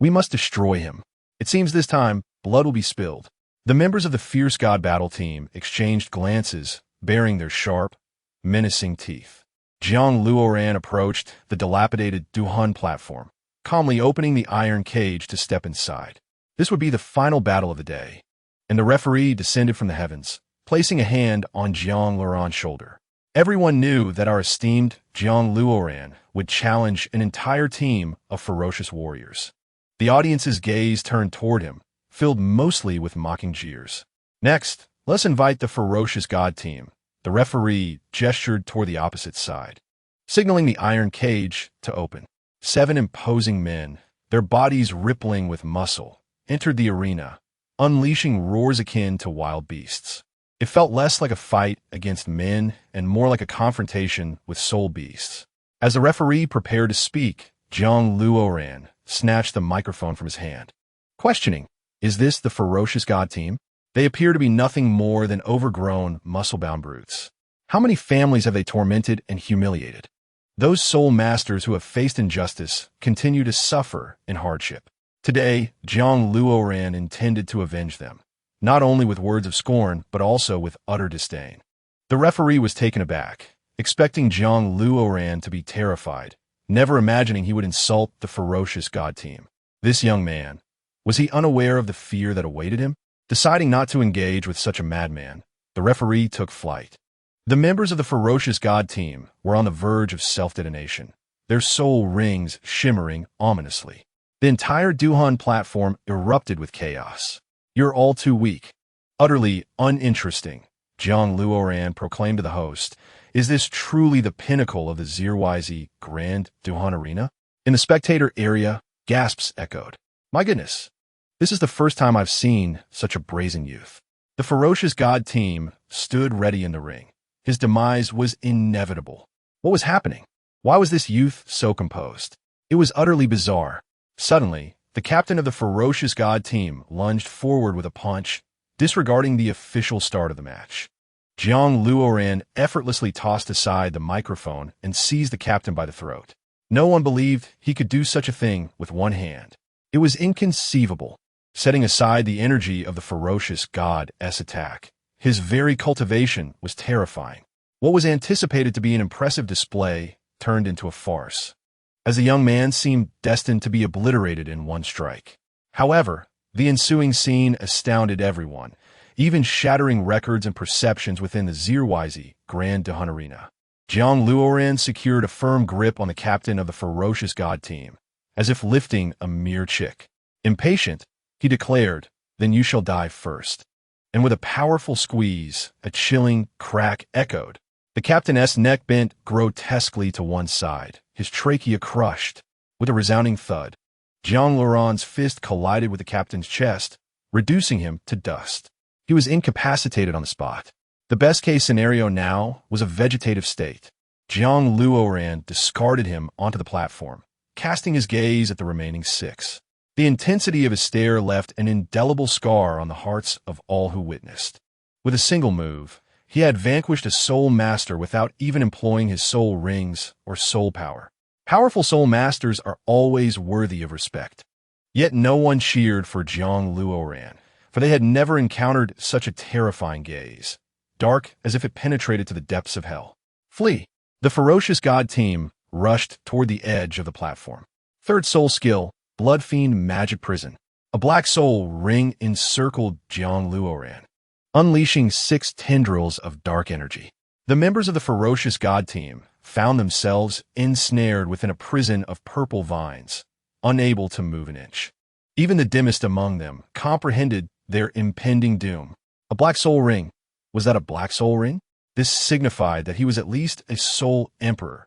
We must destroy him." It seems this time, blood will be spilled. The members of the Fierce God battle team exchanged glances, baring their sharp, menacing teeth. Jiang Luoran approached the dilapidated Duhan platform, calmly opening the iron cage to step inside. This would be the final battle of the day, and the referee descended from the heavens, placing a hand on Jiang Luoran's shoulder. Everyone knew that our esteemed Jiang Luoran would challenge an entire team of ferocious warriors. The audience's gaze turned toward him, filled mostly with mocking jeers. Next, let's invite the Ferocious God team. The referee gestured toward the opposite side, signaling the iron cage to open. 7 imposing men, their bodies rippling with muscle, entered the arena, unleashing roars akin to wild beasts. It felt less like a fight against men and more like a confrontation with soul beasts. As the referee prepared to speak, Jiang Luoran snatched the microphone from his hand, questioning, "Is this the Ferocious God team? They appear to be nothing more than overgrown, muscle-bound brutes. How many families have they tormented and humiliated? Those soul masters who have faced injustice continue to suffer in hardship. Today, Jiang Luoran intended to avenge them, not only with words of scorn, but also with utter disdain." The referee was taken aback, expecting Jiang Luoran to be terrified, never imagining he would insult the Ferocious God team. This young man, was he unaware of the fear that awaited him? Deciding not to engage with such a madman, the referee took flight. The members of the Ferocious God team were on the verge of self-detonation, their soul rings shimmering ominously. The entire Duhan platform erupted with chaos. "You're all too weak. Utterly uninteresting," Jiang Luoran proclaimed to the host. "Is this truly the pinnacle of the Zyreway Grand Duhan Arena?" In the spectator area, gasps echoed. "My goodness. This is the first time I've seen such a brazen youth." The Ferocious God team stood ready in the ring. His demise was inevitable. What was happening? Why was this youth so composed? It was utterly bizarre. Suddenly, the captain of the Ferocious God team lunged forward with a punch, disregarding the official start of the match. Jiang Luoran effortlessly tossed aside the microphone and seized the captain by the throat. No one believed he could do such a thing with one hand. It was inconceivable. Setting aside the energy of the Ferocious God's attack, his very cultivation was terrifying. What was anticipated to be an impressive display turned into a farce, as the young man seemed destined to be obliterated in one strike. However, the ensuing scene astounded everyone, even shattering records and perceptions within the Zyreway Grand Duhan Arena. Jiang Luoran secured a firm grip on the captain of the Ferocious God team, as if lifting a mere chick. Impatient, he declared, "Then you shall die first." and with a powerful squeeze, a chilling crack echoed. The captain's neck bent grotesquely to one side, his trachea crushed. With a resounding thud, Jean Laurent's fist collided with the captain's chest, reducing him to dust. He was incapacitated on the spot. The best-case scenario now was a vegetative state. Jean Laurent discarded him onto the platform, casting his gaze at the remaining six. The intensity of his stare left an indelible scar on the hearts of all who witnessed. With a single move, he had vanquished a soul master without even employing his soul rings or soul power. Powerful soul masters are always worthy of respect. Yet no one cheered for Jean Laurent, for they had never encountered such a terrifying gaze, dark as if it penetrated to the depths of hell. Flee! The ferocious god team rushed toward the edge of the platform. Third soul skill, Blood Fiend Magic Prison. A black soul ring encircled Jean Laurent, unleashing 6 tendrils of dark energy. The members of the ferocious god team found themselves ensnared within a prison of purple vines, unable to move an inch. Even the dimmest among them comprehended their impending doom. A black soul ring. Was that a black soul ring? This signified that he was at least a soul emperor.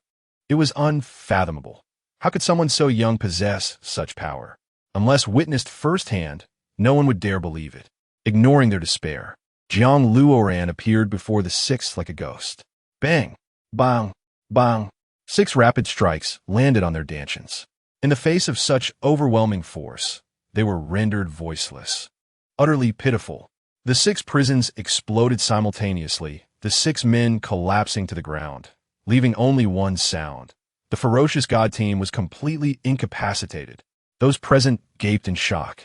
It was unfathomable. How could someone so young possess such power? Unless witnessed firsthand, no one would dare believe it. Ignoring their despair, Jean Laurent appeared before the six like a ghost. Bang! Bang! Bang! 6 rapid strikes landed on their dantians. In the face of such overwhelming force, they were rendered voiceless. Utterly pitiful. The 6 prisons exploded simultaneously, the 6 men collapsing to the ground, leaving only one sound. The ferocious god team was completely incapacitated. Those present gaped in shock,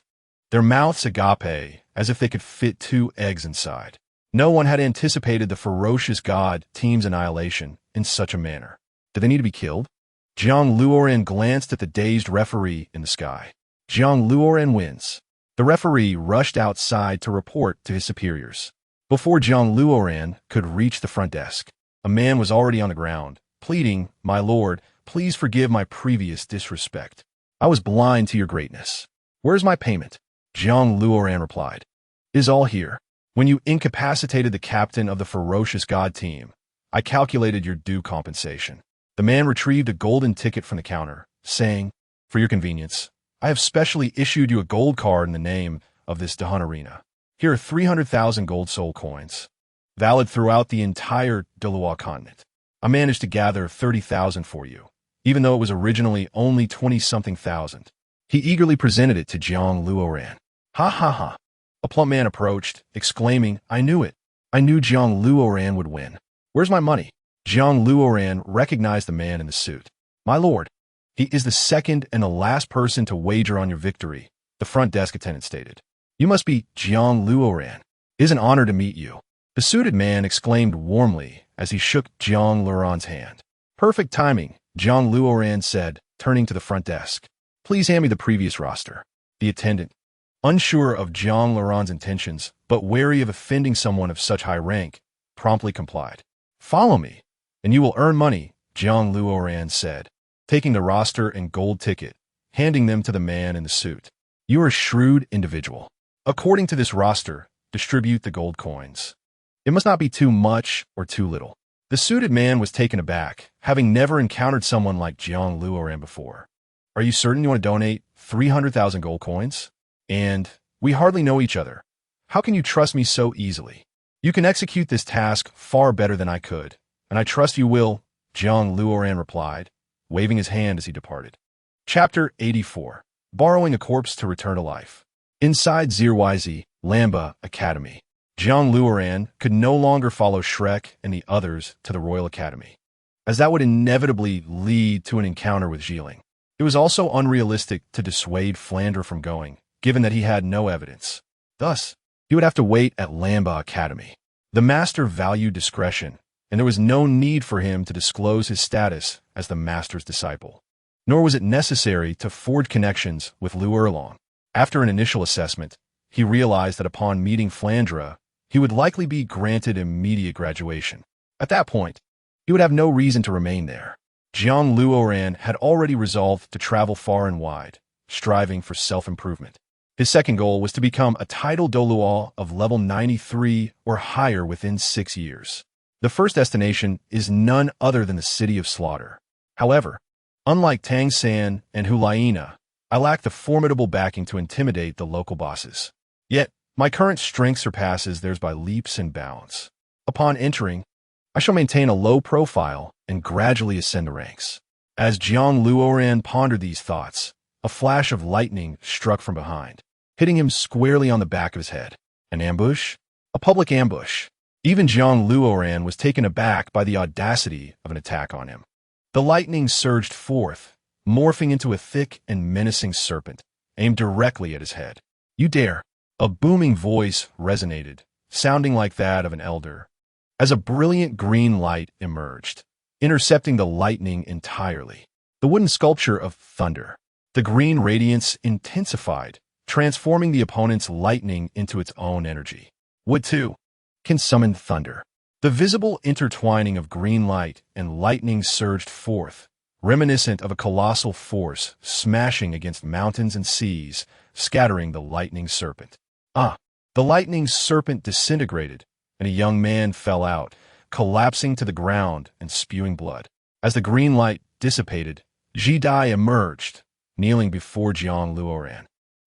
their mouths agape, as if they could fit 2 eggs inside. No one had anticipated the ferocious god team's annihilation in such a manner. Did they need to be killed? Jean Laurent glanced at the dazed referee in the sky. Jean Laurent wins. The referee rushed outside to report to his superiors. Before Jean Laurent could reach the front desk, a man was already on the ground, pleading, "My lord, please forgive my previous disrespect. I was blind to your greatness. Where's my payment?" Jean Laurent replied, "It is all here. When you incapacitated the captain of the ferocious god team, I calculated your due compensation." The man retrieved a golden ticket from the counter, saying, "For your convenience, I have specially issued you a gold card in the name of this Dahan arena. Here are 300,000 gold soul coins, valid throughout the entire Delois continent. I managed to gather 30,000 for you, even though it was originally only 20-something thousand." He eagerly presented it to Jean Laurent. "Ha ha ha." A plump man approached, exclaiming, "I knew it. I knew Jean Laurent would win. Where's my money?" Jean Laurent recognized the man in the suit. "My lord, he is the second and the last person to wager on your victory," the front desk attendant stated. "You must be Jean Laurent. It is an honor to meet you." The suited man exclaimed warmly as he shook Jean Laurent's hand. "Perfect timing," Jean Laurent said, turning to the front desk. "Please hand me the previous roster." The attendant, unsure of Jean Laurent's intentions, but wary of offending someone of such high rank, promptly complied. "Follow me, and you will earn money," Jean Laurent said, taking the roster and gold ticket, handing them to the man in the suit. "You are a shrewd individual. According to this roster, distribute the gold coins. It must not be too much or too little." The suited man was taken aback, having never encountered someone like Jean Laurent before. "Are you certain you want to donate 300,000 gold coins? And we hardly know each other. How can you trust me so easily?" "You can execute this task far better than I could, and I trust you will," Jean Laurent replied, waving his hand as he departed. Chapter 84. Borrowing a Corpse to Return to Life. Inside Zirwizi, Lamba Academy, Jean Laurent could no longer follow Shrek and the others to the Royal Academy, as that would inevitably lead to an encounter with Gilling. It was also unrealistic to dissuade Flandre from going, given that he had no evidence. Thus, he would have to wait at Lamba Academy. The master valued discretion, and there was no need for him to disclose his status as the master's disciple. Nor was it necessary to forge connections with Lou Erlong. After an initial assessment, he realized that upon meeting Flandre, he would likely be granted immediate graduation. At that point, he would have no reason to remain there. Jean Laurent had already resolved to travel far and wide, striving for self-improvement. His second goal was to become a title Doluo of level 93 or higher within 6 years. The first destination is none other than the City of Slaughter. However, unlike Tang San and Hulaina, I lack the formidable backing to intimidate the local bosses. Yet, my current strength surpasses theirs by leaps and bounds. Upon entering, I shall maintain a low profile and gradually ascend the ranks. As Jiang Luoran pondered these thoughts, a flash of lightning struck from behind, hitting him squarely on the back of his head. An ambush? A public ambush. Even Jiang Luoran was taken aback by the audacity of an attack on him. The lightning surged forth, morphing into a thick and menacing serpent, aimed directly at his head. "You dare!" A booming voice resonated, sounding like that of an elder, as a brilliant green light emerged, intercepting the lightning entirely. The wooden sculpture of thunder. The green radiance intensified, transforming the opponent's lightning into its own energy. Wood, too, can summon thunder. The visible intertwining of green light and lightning surged forth, reminiscent of a colossal force smashing against mountains and seas, scattering the lightning serpent. The lightning serpent disintegrated, and a young man fell out, collapsing to the ground and spewing blood. As the green light dissipated, Ji Dai emerged, kneeling before Jiang Luoran.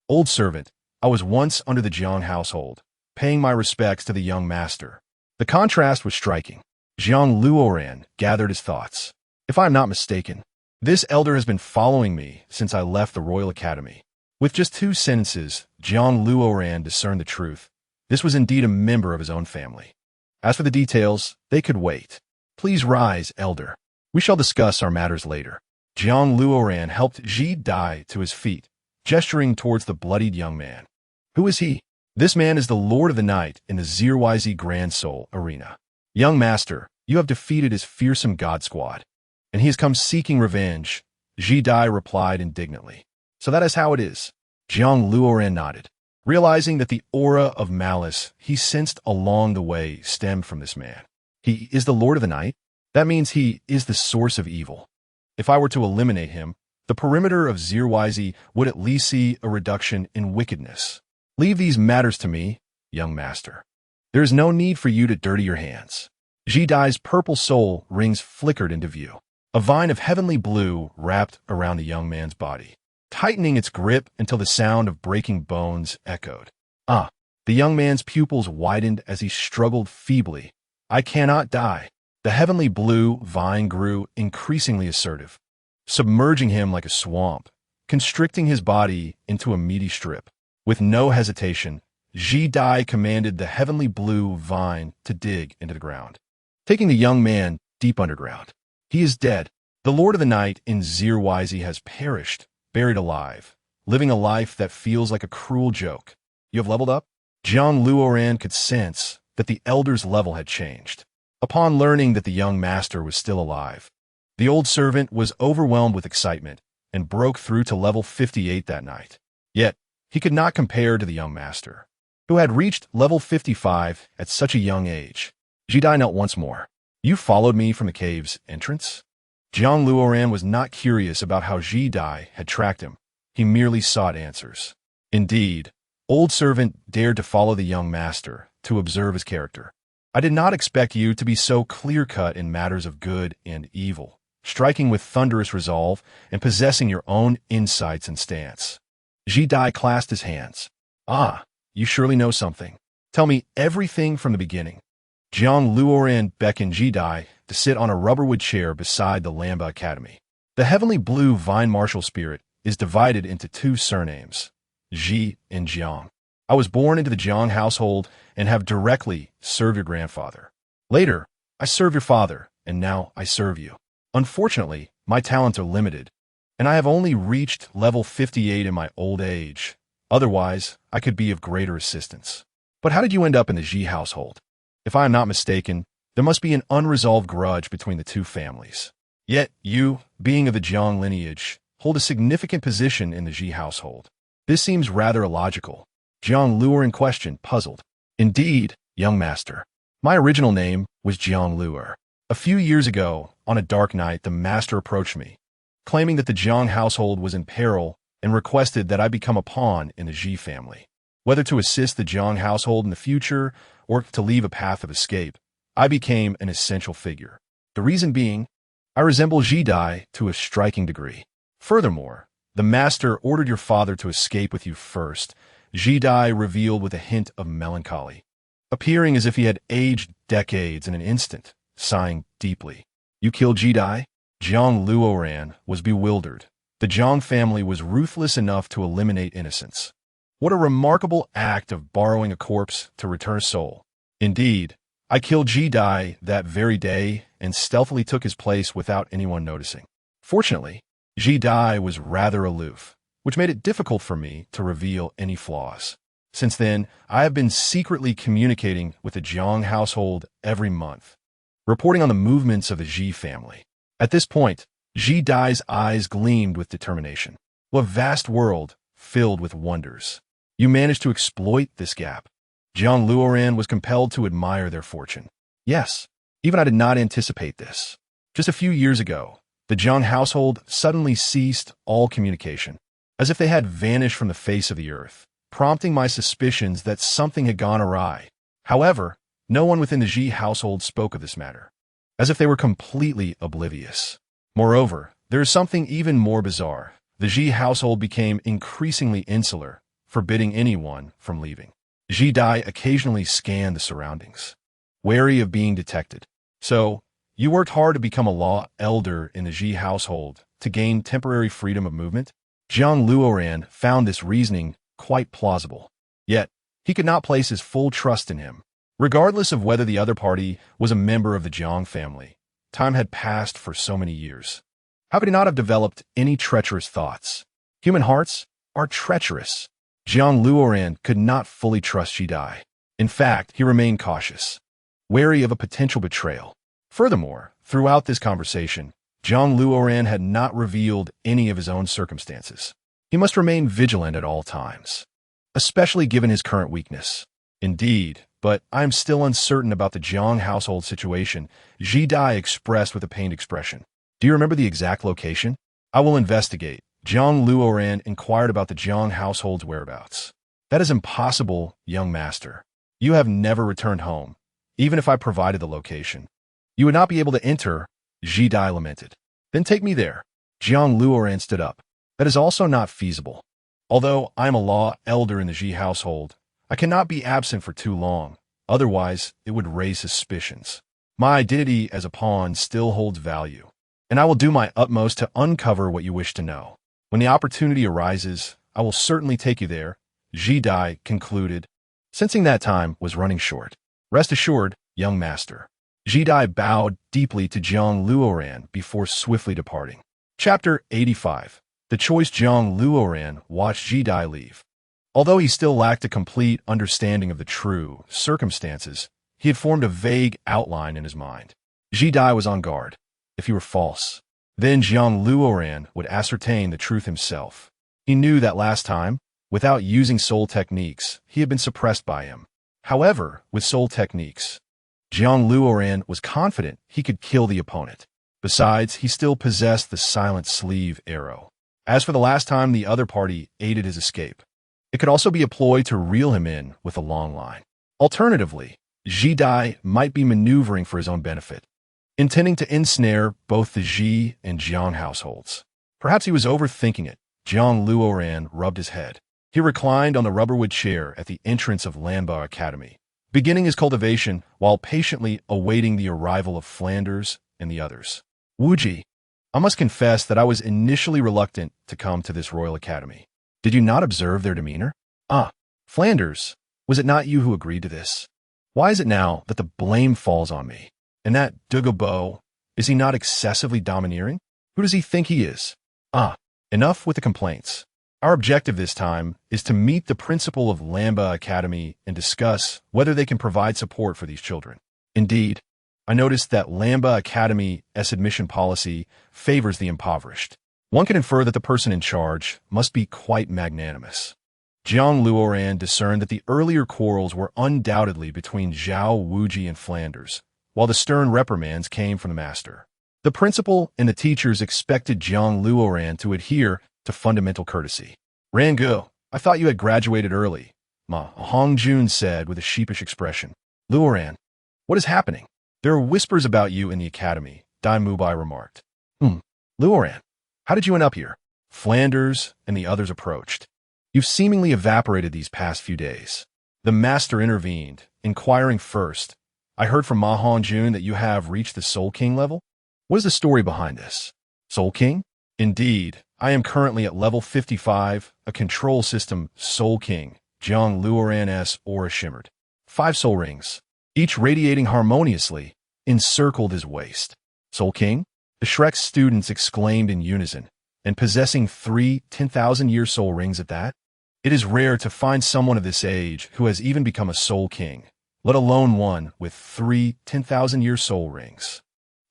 "Old servant, I was once under the Jiang household, paying my respects to the young master." The contrast was striking. Jiang Luoran gathered his thoughts. "If I am not mistaken, this elder has been following me since I left the Royal Academy." With just 2 sentences, Jiang Luoran discerned the truth. This was indeed a member of his own family. As for the details, they could wait. "Please rise, elder. We shall discuss our matters later." Jiang Luoran helped Ji Dai to his feet, gesturing towards the bloodied young man. "Who is he?" "This man is the Lord of the Night in the ZYZ Grand Soul Arena. Young master, you have defeated his fearsome god squad, and he has come seeking revenge," Ji Dai replied indignantly. "So that is how it is." Jiang Luoran nodded, realizing that the aura of malice he sensed along the way stemmed from this man. He is the Lord of the Night? That means he is the source of evil. If I were to eliminate him, the perimeter of ZYZ would at least see a reduction in wickedness. Leave these matters to me, young master. There is no need for you to dirty your hands. Ji Dai's purple soul rings flickered into view. A vine of heavenly blue wrapped around the young man's body, tightening its grip until the sound of breaking bones echoed. The young man's pupils widened as he struggled feebly. "I cannot die." The heavenly blue vine grew increasingly assertive, submerging him like a swamp, constricting his body into a meaty strip. With no hesitation, Ji Dai commanded the heavenly blue vine to dig into the ground, taking the young man deep underground. He is dead. The Lord of the Night in ZYZ has perished, buried alive, living a life that feels like a cruel joke. You have leveled up? Jiang Luoran could sense that the elder's level had changed. Upon learning that the young master was still alive, the old servant was overwhelmed with excitement and broke through to level 58 that night. Yet, he could not compare to the young master, who had reached level 55 at such a young age. Ji Dai knelt once more. "You followed me from the cave's entrance?" Jiang Luoran was not curious about how Ji Dai had tracked him. He merely sought answers. Indeed, old servant dared to follow the young master to observe his character. "I did not expect you to be so clear-cut in matters of good and evil, striking with thunderous resolve and possessing your own insights and stance." Ji Dai clasped his hands. You surely know something. Tell me everything from the beginning." Jiang Luoran beckoned Ji Dai to sit on a rubberwood chair beside the Lamba Academy. The heavenly blue vine martial spirit is divided into 2 surnames, Ji and Jiang. I was born into the Jiang household and have directly served your grandfather. Later, I served your father, and now I serve you. Unfortunately, my talents are limited, and I have only reached level 58 in my old age. Otherwise, I could be of greater assistance. But how did you end up in the Ji household? If I am not mistaken, there must be an unresolved grudge between the 2 families. Yet you, being of the Jiang lineage, hold a significant position in the Ji household. This seems rather illogical. Jiang Luoran questioned, puzzled. "Indeed, young master. My original name was Jiang Luer. A few years ago, on a dark night, the master approached me, claiming that the Jiang household was in peril and requested that I become a pawn in the Ji family. Whether to assist the Jiang household in the future or to leave a path of escape, I became an essential figure. The reason being, I resemble Ji Dai to a striking degree. Furthermore, the master ordered your father to escape with you first, Ji Dai revealed with a hint of melancholy, appearing as if he had aged decades in an instant, sighing deeply. You killed Ji Dai? Jiang Luoran was bewildered. The Jiang family was ruthless enough to eliminate innocence. What a remarkable act of borrowing a corpse to return a soul. Indeed, I killed Ji Dai that very day and stealthily took his place without anyone noticing. Fortunately, Ji Dai was rather aloof, which made it difficult for me to reveal any flaws. Since then, I have been secretly communicating with the Jiang household every month, reporting on the movements of the Ji family. At this point, Ji Dai's eyes gleamed with determination. What a vast world filled with wonders. You managed to exploit this gap. Jiang Luoran was compelled to admire their fortune. Yes, even I did not anticipate this. Just a few years ago, the Jiang household suddenly ceased all communication, as if they had vanished from the face of the earth, prompting my suspicions that something had gone awry. However, no one within the Ji household spoke of this matter, as if they were completely oblivious. Moreover, there is something even more bizarre. The Ji household became increasingly insular, forbidding anyone from leaving. Ji Dai occasionally scanned the surroundings, wary of being detected. So, you worked hard to become a law elder in the Ji household to gain temporary freedom of movement? Jiang Luoran found this reasoning quite plausible. Yet, he could not place his full trust in him. Regardless of whether the other party was a member of the Jiang family, time had passed for so many years. How could he not have developed any treacherous thoughts? Human hearts are treacherous. Jiang Luoran could not fully trust Ji Dai. In fact, he remained cautious, wary of a potential betrayal. Furthermore, throughout this conversation, Jiang Luoran had not revealed any of his own circumstances. He must remain vigilant at all times, especially given his current weakness. Indeed, but I am still uncertain about the Jiang household situation, Ji Dai expressed with a pained expression. Do you remember the exact location? I will investigate. Jiang Luoran inquired about the Jiang household's whereabouts. That is impossible, young master. You have never returned home, even if I provided the location. You would not be able to enter, Ji Dai lamented. Then take me there. Jiang Luoran stood up. That is also not feasible. Although I am a law elder in the Ji household, I cannot be absent for too long, otherwise it would raise suspicions. My identity as a pawn still holds value, and I will do my utmost to uncover what you wish to know. When the opportunity arises, I will certainly take you there, Ji Dai concluded, sensing that time was running short. Rest assured, young master. Ji Dai bowed deeply to Jiang Luoran before swiftly departing. Chapter 85. The choice. Jiang Luoran watched Ji Dai leave. Although he still lacked a complete understanding of the true circumstances, he had formed a vague outline in his mind. Ji Dai was on guard. If he were false, then Jiang Luoran would ascertain the truth himself. He knew that last time, without using soul techniques, he had been suppressed by him. However, with soul techniques, Jiang Luoran was confident he could kill the opponent. Besides, he still possessed the silent sleeve arrow. As for the last time the other party aided his escape, it could also be a ploy to reel him in with a long line. Alternatively, Ji Dai might be maneuvering for his own benefit, intending to ensnare both the Ji and Jiang households. Perhaps he was overthinking it. Jiang Luoran rubbed his head. He reclined on the rubberwood chair at the entrance of Lanba Academy, beginning his cultivation while patiently awaiting the arrival of Flanders and the others. Wuji, I must confess that I was initially reluctant to come to this Royal Academy. Did you not observe their demeanor? Ah, Flanders, was it not you who agreed to this? Why is it now that the blame falls on me? And that Dugabo, is he not excessively domineering? Who does he think he is? Ah, enough with the complaints. Our objective this time is to meet the principal of Lanba Academy and discuss whether they can provide support for these children. Indeed, I noticed that Lanba Academy's admission policy favors the impoverished. One can infer that the person in charge must be quite magnanimous. Jiang Luoran discerned that the earlier quarrels were undoubtedly between Zhao Wuji and Flanders, while the stern reprimands came from the master. The principal and the teachers expected Jiang Luoran to adhere to fundamental courtesy. Rangu, I thought you had graduated early, Ma Hongjun said with a sheepish expression. Luoran, what is happening? There are whispers about you in the academy, Dai Mubai remarked. Luoran, how did you end up here? Flanders and the others approached. You've seemingly evaporated these past few days. The master intervened, inquiring first. I heard from Ma Hongjun that you have reached the Soul King level? What is the story behind this? Soul King? Indeed, I am currently at level 55, a control system Soul King, Jiang Luoran's aura shimmered. 5 soul rings, each radiating harmoniously, encircled his waist. Soul King? The Shrek's students exclaimed in unison, and possessing 3 10,000-year soul rings at that? It is rare to find someone of this age who has even become a Soul King, let alone one with 3 10,000-year soul rings.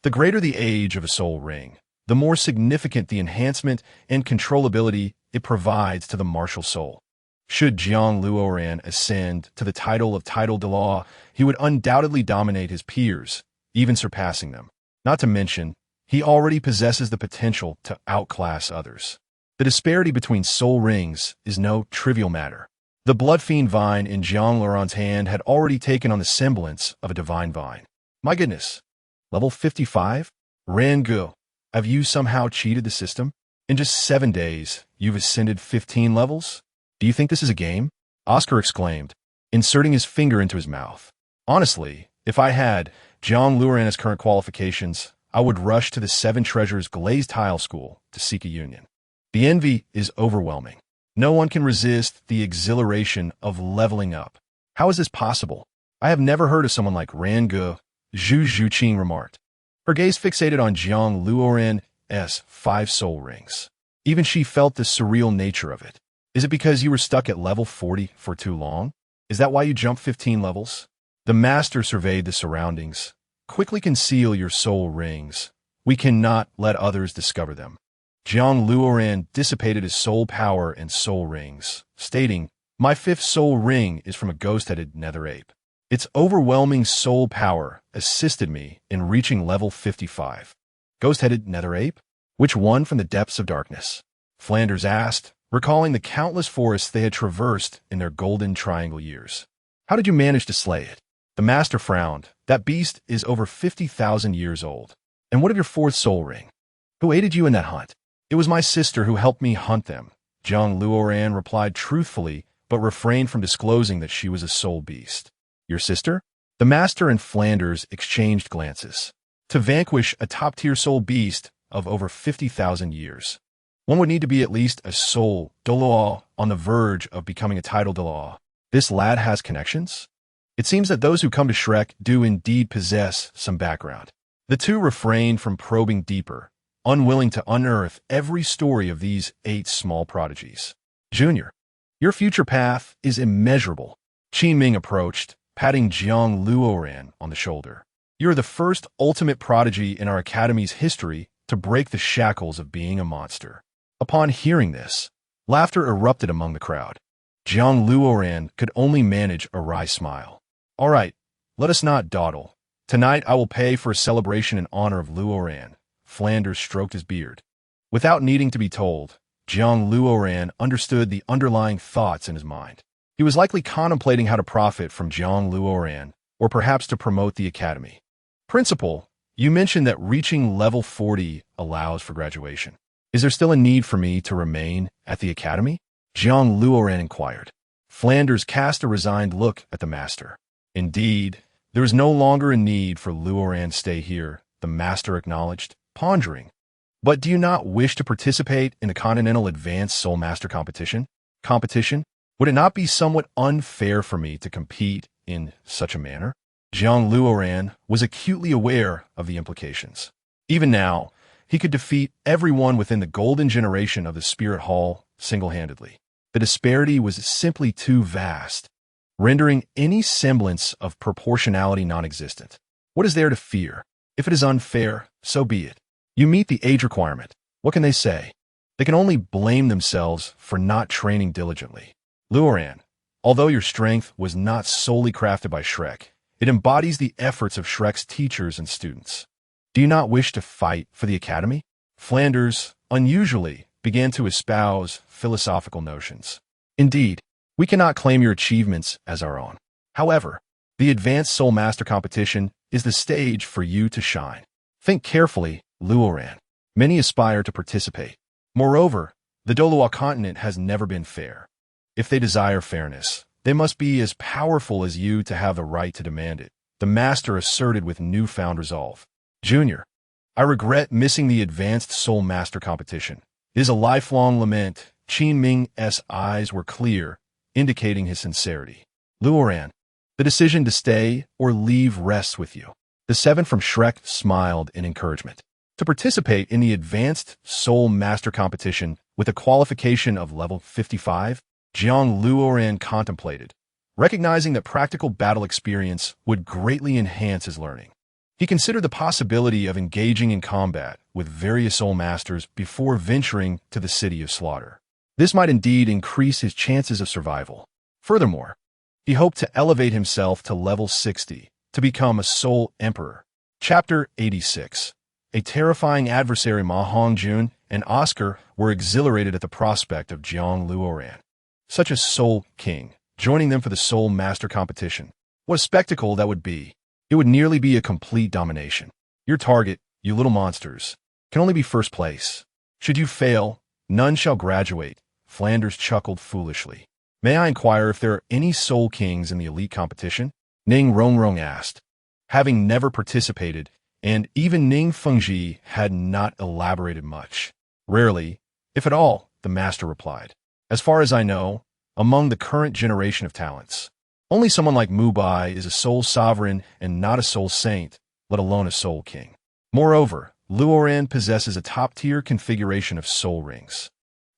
The greater the age of a soul ring, the more significant the enhancement and controllability it provides to the martial soul. Should Jiang Luoran ascend to the title of Title de Law, he would undoubtedly dominate his peers, even surpassing them. Not to mention, he already possesses the potential to outclass others. The disparity between soul rings is no trivial matter. The blood fiend vine in Jiang Luoran's hand had already taken on the semblance of a divine vine. My goodness, level 55? Rangu, have you somehow cheated the system? In just 7 days, you've ascended 15 levels? Do you think this is a game? Oscar exclaimed, inserting his finger into his mouth. Honestly, if I had Jiang Luoran's current qualifications, I would rush to the 7 Treasures Glazed Tile School to seek a union. The envy is overwhelming. No one can resist the exhilaration of leveling up. How is this possible? I have never heard of someone like Rangu, Zhu Zhuqing remarked. Her gaze fixated on Jiang Luoran's 5 soul rings. Even she felt the surreal nature of it. Is it because you were stuck at level 40 for too long? Is that why you jumped 15 levels? The master surveyed the surroundings. Quickly conceal your soul rings. We cannot let others discover them. Jiang Luoran dissipated his soul power and soul rings, stating, My 5th soul ring is from a ghost-headed nether ape. Its overwhelming soul power assisted me in reaching level 55. Ghost-headed nether ape? Which one from the depths of darkness? Flanders asked, recalling the countless forests they had traversed in their golden triangle years. How did you manage to slay it? The master frowned. That beast is over 50,000 years old. And what of your 4th soul ring? Who aided you in that hunt? It was my sister who helped me hunt them. Jiang Luoran replied truthfully, but refrained from disclosing that she was a soul beast. Your sister? The master and Flanders exchanged glances. To vanquish a top-tier soul beast of over 50,000 years, one would need to be at least a soul de law on the verge of becoming a title de law. This lad has connections? It seems that those who come to Shrek do indeed possess some background. The two refrained from probing deeper, unwilling to unearth every story of these 8 small prodigies. Junior, your future path is immeasurable. Qin Ming approached, patting Jiang Luoran on the shoulder. You are the first ultimate prodigy in our academy's history to break the shackles of being a monster. Upon hearing this, laughter erupted among the crowd. Jiang Luoran could only manage a wry smile. All right, let us not dawdle. Tonight I will pay for a celebration in honor of Luoran. Flanders stroked his beard. Without needing to be told, Jiang Luoran understood the underlying thoughts in his mind. He was likely contemplating how to profit from Jiang Luoran, or perhaps to promote the academy. Principal, you mentioned that reaching level 40 allows for graduation. Is there still a need for me to remain at the academy? Jiang Luoran inquired. Flanders cast a resigned look at the master. Indeed, there is no longer a need for Luoran's stay here, the master acknowledged, pondering. But do you not wish to participate in the Continental Advanced Soul Master Competition? Would it not be somewhat unfair for me to compete in such a manner? Jiang Luoran was acutely aware of the implications. Even now, he could defeat everyone within the golden generation of the Spirit Hall single-handedly. The disparity was simply too vast, rendering any semblance of proportionality non-existent. What is there to fear? If it is unfair, so be it. You meet the age requirement. What can they say? They can only blame themselves for not training diligently. Luoran, although your strength was not solely crafted by Shrek, it embodies the efforts of Shrek's teachers and students. Do you not wish to fight for the academy? Flanders, unusually, began to espouse philosophical notions. Indeed, we cannot claim your achievements as our own. However, the Advanced Soul Master Competition is the stage for you to shine. Think carefully, Luoran. Many aspire to participate. Moreover, the Dolua continent has never been fair. If they desire fairness, they must be as powerful as you to have the right to demand it, the master asserted with newfound resolve. Junior, I regret missing the Advanced Soul Master Competition. It is a lifelong lament. Qin Ming's eyes were clear, indicating his sincerity. Luoran, the decision to stay or leave rests with you. The seven from Shrek smiled in encouragement. To participate in the Advanced Soul Master Competition with a qualification of level 55, Jiang Luoran contemplated, recognizing that practical battle experience would greatly enhance his learning. He considered the possibility of engaging in combat with various soul masters before venturing to the City of Slaughter. This might indeed increase his chances of survival. Furthermore, he hoped to elevate himself to level 60 to become a Soul Emperor. Chapter 86. A terrifying adversary. Ma Hongjun and Oscar were exhilarated at the prospect of Jiang Luoran, such a Soul King, joining them for the Soul Master Competition. What a spectacle that would be! It would nearly be a complete domination. Your target, you little monsters, can only be first place. Should you fail, none shall graduate. Flanders chuckled foolishly. May I inquire if there are any Soul Kings in the elite competition? Ning Rongrong asked. Having never participated, and even Ning Fengji had not elaborated much. Rarely, if at all, the master replied. As far as I know, among the current generation of talents, only someone like Mubai is a soul sovereign and not a soul saint, let alone a soul king. Moreover, Luoran possesses a top-tier configuration of soul rings,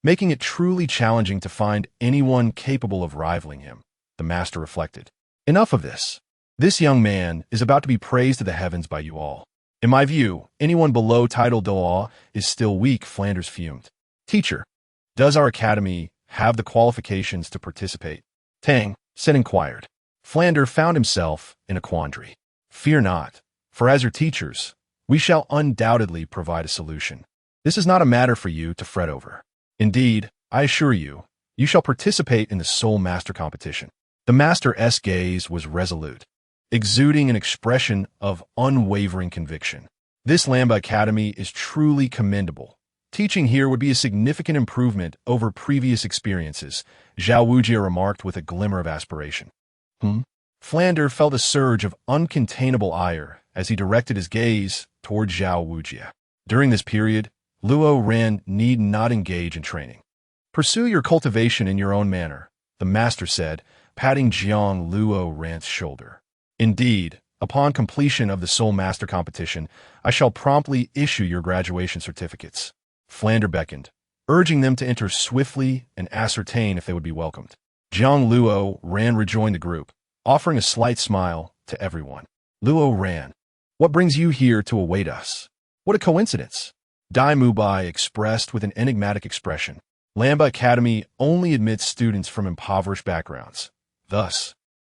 making it truly challenging to find anyone capable of rivaling him, the master reflected. Enough of this. This young man is about to be praised to the heavens by you all. In my view, anyone below title Doa is still weak, Flanders fumed. Teacher, does our academy have the qualifications to participate? Tang Sen inquired. Flander found himself in a quandary. Fear not, for as your teachers, we shall undoubtedly provide a solution. This is not a matter for you to fret over. Indeed, I assure you, you shall participate in the Soul Master Competition. The master's gaze was resolute, exuding an expression of unwavering conviction. This Lamba Academy is truly commendable. Teaching here would be a significant improvement over previous experiences, Zhao Wujia remarked with a glimmer of aspiration. Flander felt a surge of uncontainable ire as he directed his gaze toward Zhao Wujia. During this period, Luoran need not engage in training. Pursue your cultivation in your own manner, the master said, patting Jiang Luoran's shoulder. Indeed, upon completion of the Soul Master Competition, I shall promptly issue your graduation certificates. Flander beckoned, urging them to enter swiftly and ascertain if they would be welcomed. Jiang Luoran rejoined the group, offering a slight smile to everyone. Luoran, what brings you here to await us? What a coincidence! Dai Mubai expressed with an enigmatic expression. Lamba Academy only admits students from impoverished backgrounds. Thus,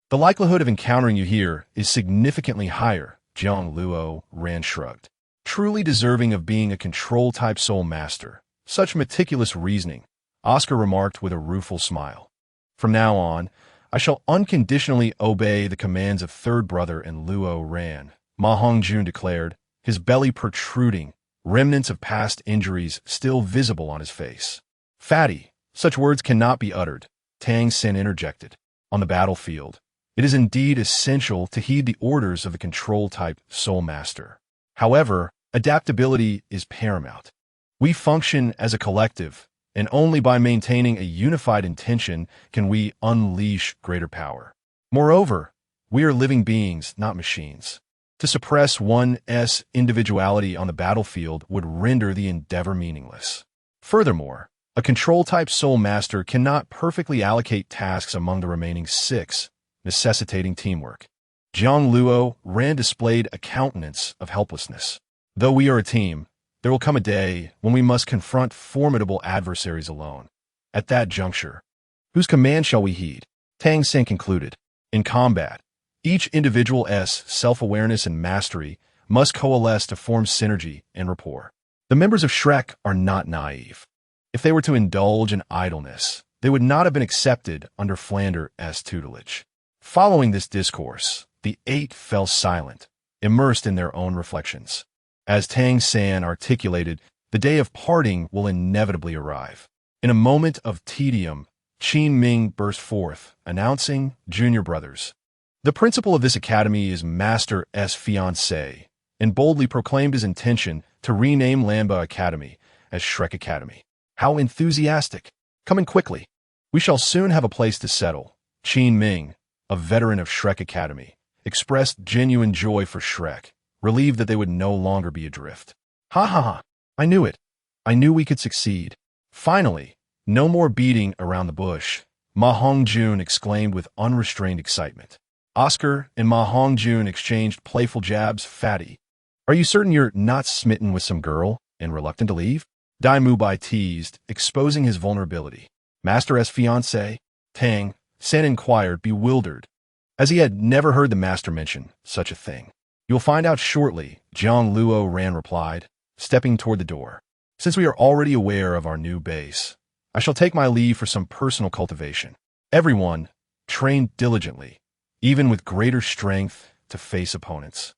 the likelihood of encountering you here is significantly higher, Jiang Luoran shrugged. Truly deserving of being a control-type soul master. Such meticulous reasoning, Oscar remarked with a rueful smile. From now on, I shall unconditionally obey the commands of third brother and Luoran, Ma Hongjun declared, his belly protruding, remnants of past injuries still visible on his face. Fatty, such words cannot be uttered, Tang Sen interjected. On the battlefield, it is indeed essential to heed the orders of the control-type soul master. However, adaptability is paramount. We function as a collective, and only by maintaining a unified intention can we unleash greater power. Moreover, we are living beings, not machines. To suppress one's individuality on the battlefield would render the endeavor meaningless. Furthermore, a control-type soul master cannot perfectly allocate tasks among the remaining 6, necessitating teamwork. Jiang Luoran displayed a countenance of helplessness. Though we are a team, there will come a day when we must confront formidable adversaries alone. At that juncture, whose command shall we heed? Tang Sen concluded. In combat, each individual's self-awareness and mastery must coalesce to form synergy and rapport. The members of Shrek are not naive. If they were to indulge in idleness, they would not have been accepted under Flander's tutelage. Following this discourse, the 8 fell silent, immersed in their own reflections. As Tang San articulated, the day of parting will inevitably arrive. In a moment of tedium, Qin Ming burst forth, announcing, "Junior brothers, the principal of this academy is Master's fiancé," and boldly proclaimed his intention to rename Lanba Academy as Shrek Academy. "How enthusiastic! Come in quickly. We shall soon have a place to settle." Qin Ming, a veteran of Shrek Academy, expressed genuine joy for Shrek, relieved that they would no longer be adrift. "Ha ha ha! I knew it. I knew we could succeed. Finally, no more beating around the bush," Ma Hongjun exclaimed with unrestrained excitement. Oscar and Ma Hongjun exchanged playful jabs. "Fatty, are you certain you're not smitten with some girl and reluctant to leave?" Dai Mubai teased, exposing his vulnerability. "Master's fiancé?" Tang San inquired, bewildered, as he had never heard the master mention such a thing. "You'll find out shortly," Jiang Luo Ran replied, stepping toward the door. "Since we are already aware of our new base, I shall take my leave for some personal cultivation. Everyone, train diligently, even with greater strength, to face opponents.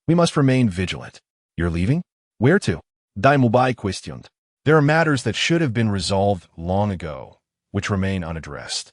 We must remain vigilant." "You're leaving? Where to?" Dai Mubai questioned. "There are matters that should have been resolved long ago, which remain unaddressed,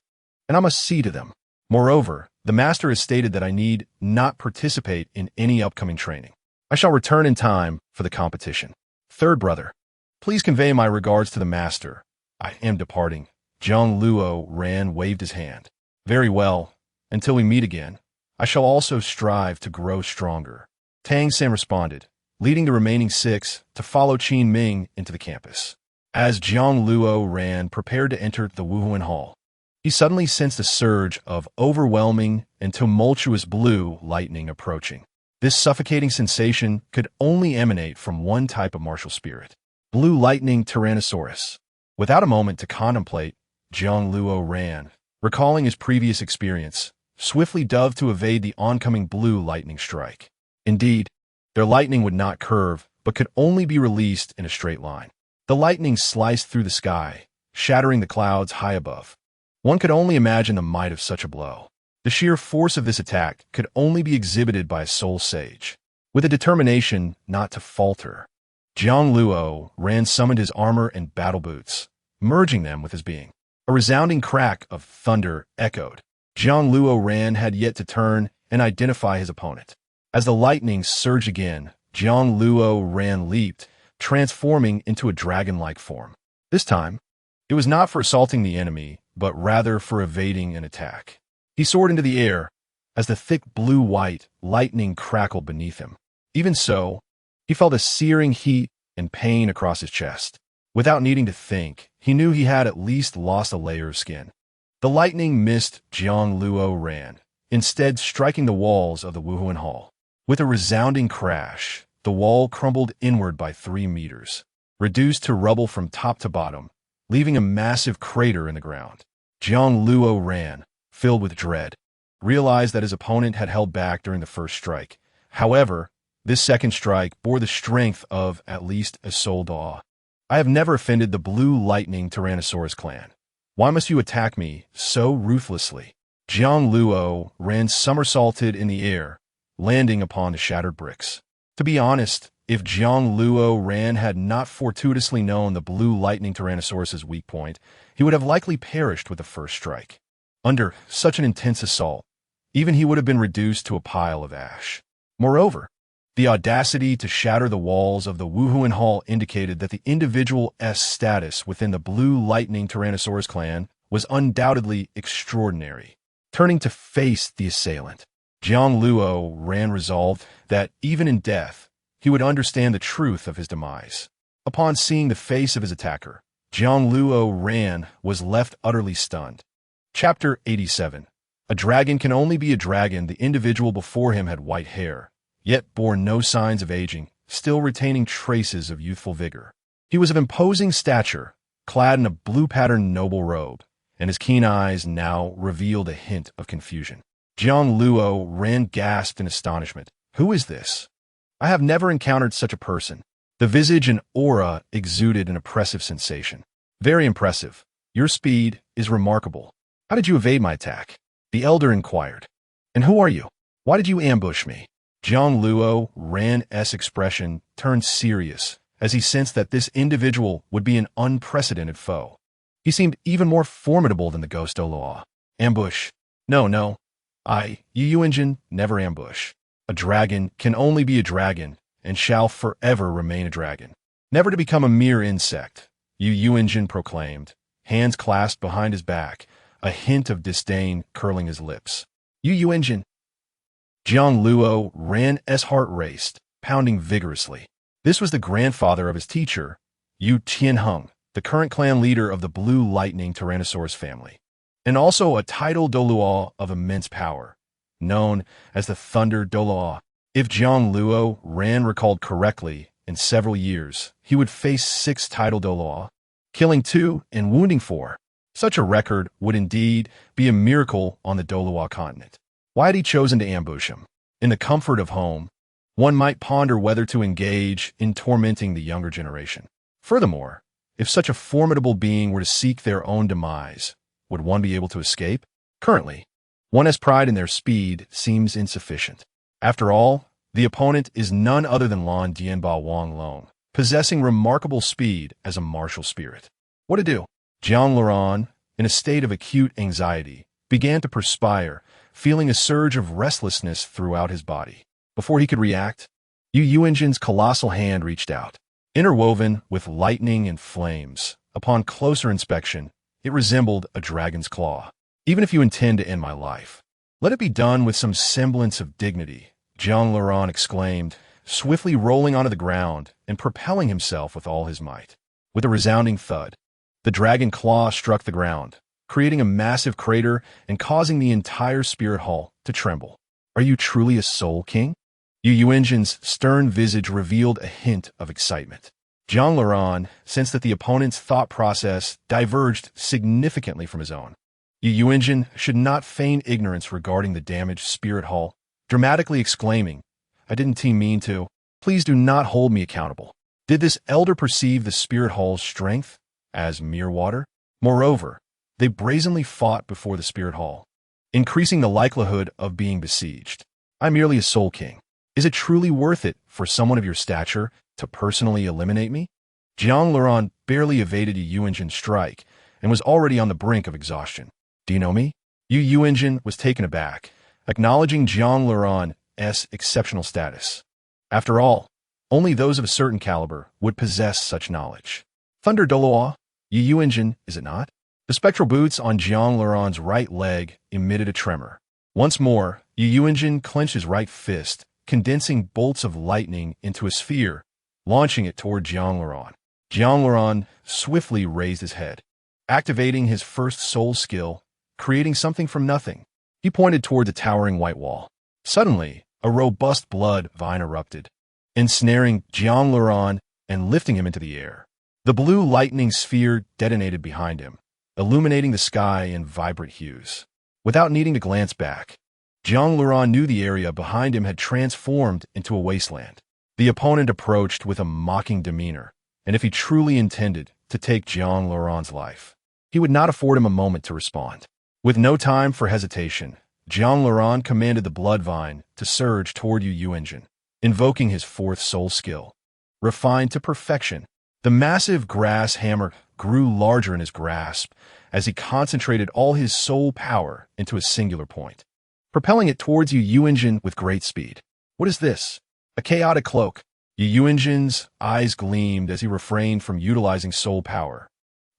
and I must see to them. Moreover, the master has stated that I need not participate in any upcoming training. I shall return in time for the competition. Third brother, please convey my regards to the master. I am departing." Jiang Luo Ran waved his hand. "Very well. Until we meet again, I shall also strive to grow stronger." Tang San responded, leading the remaining 6 to follow Qin Ming into the campus. As Jiang Luo Ran prepared to enter the Wuhuan Hall, he suddenly sensed a surge of overwhelming and tumultuous blue lightning approaching. This suffocating sensation could only emanate from one type of martial spirit, blue lightning Tyrannosaurus. Without a moment to contemplate, Jiang Luo Ran, recalling his previous experience, swiftly dove to evade the oncoming blue lightning strike. Indeed, their lightning would not curve, but could only be released in a straight line. The lightning sliced through the sky, shattering the clouds high above. One could only imagine the might of such a blow. The sheer force of this attack could only be exhibited by a soul sage, with a determination not to falter. Jiang Luo Ran summoned his armor and battle boots, merging them with his being. A resounding crack of thunder echoed. Jiang Luo Ran had yet to turn and identify his opponent. As the lightning surged again, Jiang Luo Ran leaped, transforming into a dragon-like form. This time, it was not for assaulting the enemy, but rather for evading an attack. He soared into the air as the thick blue-white lightning crackled beneath him. Even so, he felt a searing heat and pain across his chest. Without needing to think, he knew he had at least lost a layer of skin. The lightning missed Jiang Luo Ran, instead striking the walls of the Wuhuan Hall. With a resounding crash, the wall crumbled inward by 3 meters, reduced to rubble from top to bottom, leaving a massive crater in the ground. Jiang Luo Ran, filled with dread, realized that his opponent had held back during the first strike. However, this second strike bore the strength of at least a soul daw. "I have never offended the Blue Lightning Tyrannosaurus clan. Why must you attack me so ruthlessly?" Jiang Luo Ran somersaulted in the air, landing upon the shattered bricks. To be honest, if Jiang Luo Ran had not fortuitously known the Blue Lightning Tyrannosaurus's weak point, he would have likely perished with the first strike. Under such an intense assault, even he would have been reduced to a pile of ash. Moreover, the audacity to shatter the walls of the Wuhuan Hall indicated that the individual's status within the Blue Lightning Tyrannosaurus clan was undoubtedly extraordinary. Turning to face the assailant, Jiang Luo Ran resolved that, even in death, he would understand the truth of his demise. Upon seeing the face of his attacker, Jiang Luo Ran was left utterly stunned. Chapter 87. A dragon can only be a dragon. The individual before him had white hair, yet bore no signs of aging, still retaining traces of youthful vigor. He was of imposing stature, clad in a blue-patterned noble robe, and his keen eyes now revealed a hint of confusion. Jiang Luo Ran gasped in astonishment. "Who is this? I have never encountered such a person." The visage and aura exuded an oppressive sensation. Very impressive. Your speed is remarkable. How did you evade my attack? The elder inquired. And who are you? Why did you ambush me? Jiang Luo Ran's expression turned serious as he sensed that this individual would be an unprecedented foe. He seemed even more formidable than the ghost Doloa. Ambush. No. Yu Yuanjin, never ambush. A dragon can only be a dragon and shall forever remain a dragon. Never to become a mere insect, Yu Yuanjin proclaimed, hands clasped behind his back, a hint of disdain curling his lips. Yu Yuanjin. Jiang Luo Ran's heart raced, pounding vigorously. This was the grandfather of his teacher, Yu Tianheng, the current clan leader of the Blue Lightning Tyrannosaurus family, and also a title Doloa of immense power, known as the Thunder Doloa. If Jiang Luo Ran recalled correctly, in several years, he would face 6 title Doloa, killing 2 and wounding 4. Such a record would indeed be a miracle on the Doloa continent. Why had he chosen to ambush him? In the comfort of home, one might ponder whether to engage in tormenting the younger generation. Furthermore, if such a formidable being were to seek their own demise, would one be able to escape? Currently, one's pride in their speed seems insufficient. After all, the opponent is none other than Lan Dianba Wang Long, possessing remarkable speed as a martial spirit. What to do? Jiang Luoran, in a state of acute anxiety, began to perspire, feeling a surge of restlessness throughout his body. Before he could react, Yu Yuanjin's colossal hand reached out. Interwoven with lightning and flames, upon closer inspection, it resembled a dragon's claw. Even if you intend to end my life, let it be done with some semblance of dignity, Jiang Luoran exclaimed, swiftly rolling onto the ground and propelling himself with all his might. With a resounding thud, the dragon claw struck the ground, creating a massive crater and causing the entire spirit hall to tremble. Are you truly a soul king? Yu Yuanjin's stern visage revealed a hint of excitement. Jiang Luoran sensed that the opponent's thought process diverged significantly from his own. Yu Yuanjin should not feign ignorance regarding the damaged spirit hall, dramatically exclaiming, I didn't mean to. Please do not hold me accountable. Did this elder perceive the spirit hall's strength as mere water? Moreover, they brazenly fought before the spirit hall, increasing the likelihood of being besieged. I'm merely a soul king. Is it truly worth it for someone of your stature to personally eliminate me? Jiang Luoran barely evaded Yu Yuanjin's strike and was already on the brink of exhaustion. Do you know me? Yu Yuanjin was taken aback, acknowledging Jiang Luoran's exceptional status. After all, only those of a certain caliber would possess such knowledge. Thunder Doloa, Yu Yuanjin, is it not? The spectral boots on Jiang Luoran's right leg emitted a tremor. Once more, Yu Yuanjin clenched his right fist, condensing bolts of lightning into a sphere, launching it toward Jiang Luoran. Jiang Luoran swiftly raised his head, activating his first soul skill, creating something from nothing. He pointed toward the towering white wall. Suddenly, a robust blood vine erupted, ensnaring Jiang Luoran and lifting him into the air. The blue lightning sphere detonated behind him, illuminating the sky in vibrant hues. Without needing to glance back, Jiang Luoran knew the area behind him had transformed into a wasteland. The opponent approached with a mocking demeanor, and if he truly intended to take Jiang Luoran's life, he would not afford him a moment to respond. With no time for hesitation, Jiang Luoran commanded the blood vine to surge toward Yu Yuanjin, invoking his fourth soul skill. Refined to perfection, the massive grass hammer grew larger in his grasp as he concentrated all his soul power into a singular point, propelling it towards Yu Yuanjin with great speed. What is this? A chaotic cloak. Yu Yuanjin's eyes gleamed as he refrained from utilizing soul power,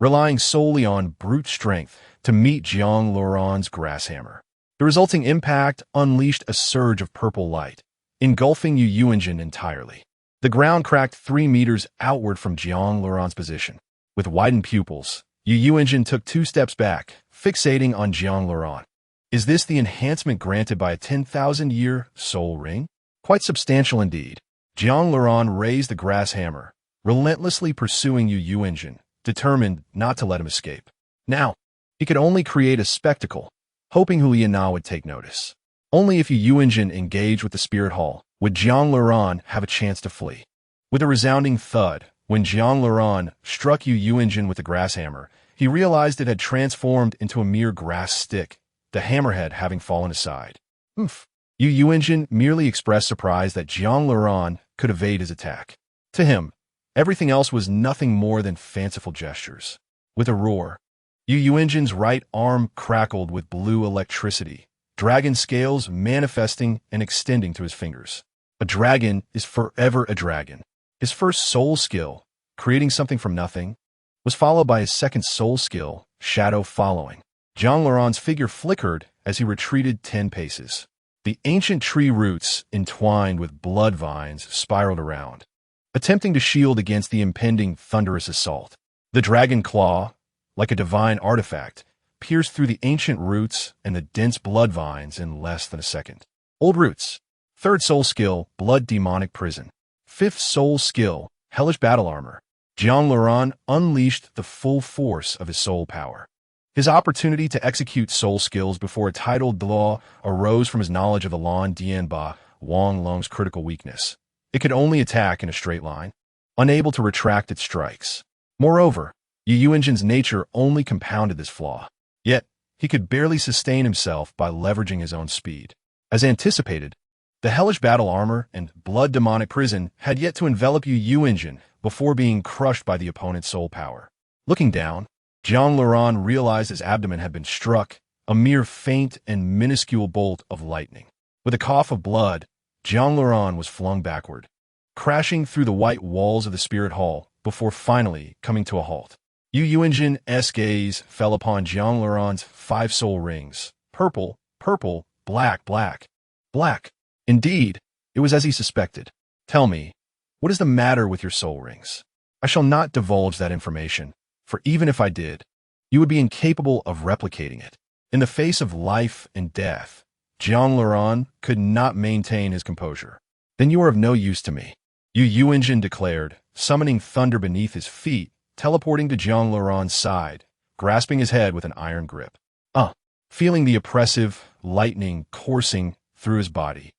relying solely on brute strength to meet Jiang Luoran's grass hammer. The resulting impact unleashed a surge of purple light, engulfing Yu Yuanjin entirely. The ground cracked 3 meters outward from Jiang Luoran's position. With widened pupils, Yu Yuanjin took 2 steps back, fixating on Jiang Luoran. Is this the enhancement granted by a 10,000-year soul ring? Quite substantial indeed. Jiang Luoran raised the grass hammer, relentlessly pursuing Yu Yuanjin, determined not to let him escape. Now, he could only create a spectacle, hoping Hu Yana would take notice. Only if Yu Yuanjin engaged with the spirit hall would Jiang Luoran have a chance to flee. With a resounding thud, When Jiang Luran struck Yu Yuanjin with the grass hammer, he realized it had transformed into a mere grass stick, the hammerhead having fallen aside. Oof. Yu Yuanjin merely expressed surprise that Jiang Luran could evade his attack. To him, everything else was nothing more than fanciful gestures. With a roar, Yu Yuanjin's right arm crackled with blue electricity, dragon scales manifesting and extending to his fingers. A dragon is forever a dragon. His first soul skill, creating something from nothing, was followed by his second soul skill, shadow following. Jiang Luran's figure flickered as he retreated 10 paces. The ancient tree roots, entwined with blood vines, spiraled around, attempting to shield against the impending thunderous assault. The dragon claw, like a divine artifact, pierced through the ancient roots and the dense blood vines in less than a second. Old roots. Third soul skill, blood demonic prison. Fifth soul skill, hellish battle armor. Jiang Luran unleashed the full force of his soul power. His opportunity to execute soul skills before a titled law arose from his knowledge of the Lan Dianba, Wang Long's critical weakness. It could only attack in a straight line, unable to retract its strikes. Moreover, Yu Yuanjin's nature only compounded this flaw. Yet, he could barely sustain himself by leveraging his own speed. As anticipated, the hellish battle armor and blood demonic prison had yet to envelop Yu Yuanjin before being crushed by the opponent's soul power. Looking down, Jiang Luran realized his abdomen had been struck, a mere faint and minuscule bolt of lightning. With a cough of blood, Jiang Luran was flung backward, crashing through the white walls of the spirit hall before finally coming to a halt. Yu Yuanjin's gaze fell upon Jiang Luran's 5 soul rings. Purple, purple, black, black, black. Indeed, it was as he suspected. Tell me, what is the matter with your soul rings? I shall not divulge that information, for even if I did, you would be incapable of replicating it. In the face of life and death, Jiang Luran could not maintain his composure. Then you are of no use to me, Yu Yuanjin declared, summoning thunder beneath his feet, teleporting to Jiang Luran's side, grasping his head with an iron grip. Feeling the oppressive lightning coursing through his body,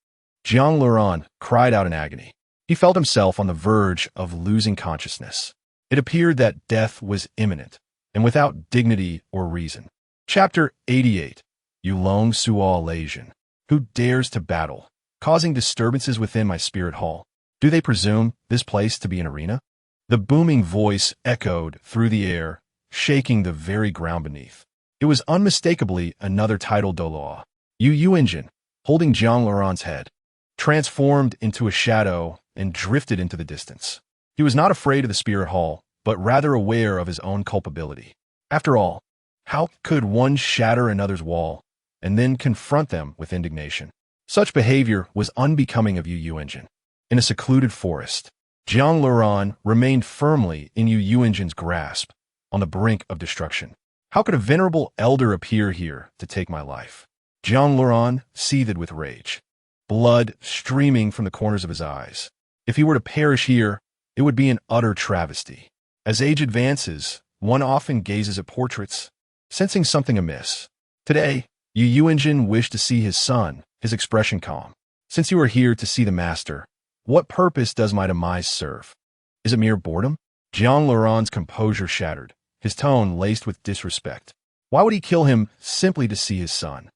Jiang Luran cried out in agony. He felt himself on the verge of losing consciousness. It appeared that death was imminent, and without dignity or reason. Chapter 88. Yulong Sual Lesion. Who dares to battle, causing disturbances within my spirit hall? Do they presume this place to be an arena? The booming voice echoed through the air, shaking the very ground beneath. It was unmistakably another title Doloa. Yu Yuanjin, holding Jiang Luran's head, transformed into a shadow and drifted into the distance. He was not afraid of the spirit hall, but rather aware of his own culpability. After all, how could one shatter another's wall and then confront them with indignation? Such behavior was unbecoming of Yu Yuanjin. In a secluded forest, Jiang Luran remained firmly in Yu Yuanjin's grasp, on the brink of destruction. How could a venerable elder appear here to take my life? Jiang Luran seethed with rage, blood streaming from the corners of his eyes. If he were to perish here, it would be an utter travesty. As age advances, one often gazes at portraits, sensing something amiss. Today, Yu Yuanjin wished to see his son, his expression calm. Since you are here to see the master, what purpose does my demise serve? Is it mere boredom? Jiang Luran's composure shattered, his tone laced with disrespect. Why would he kill him simply to see his son?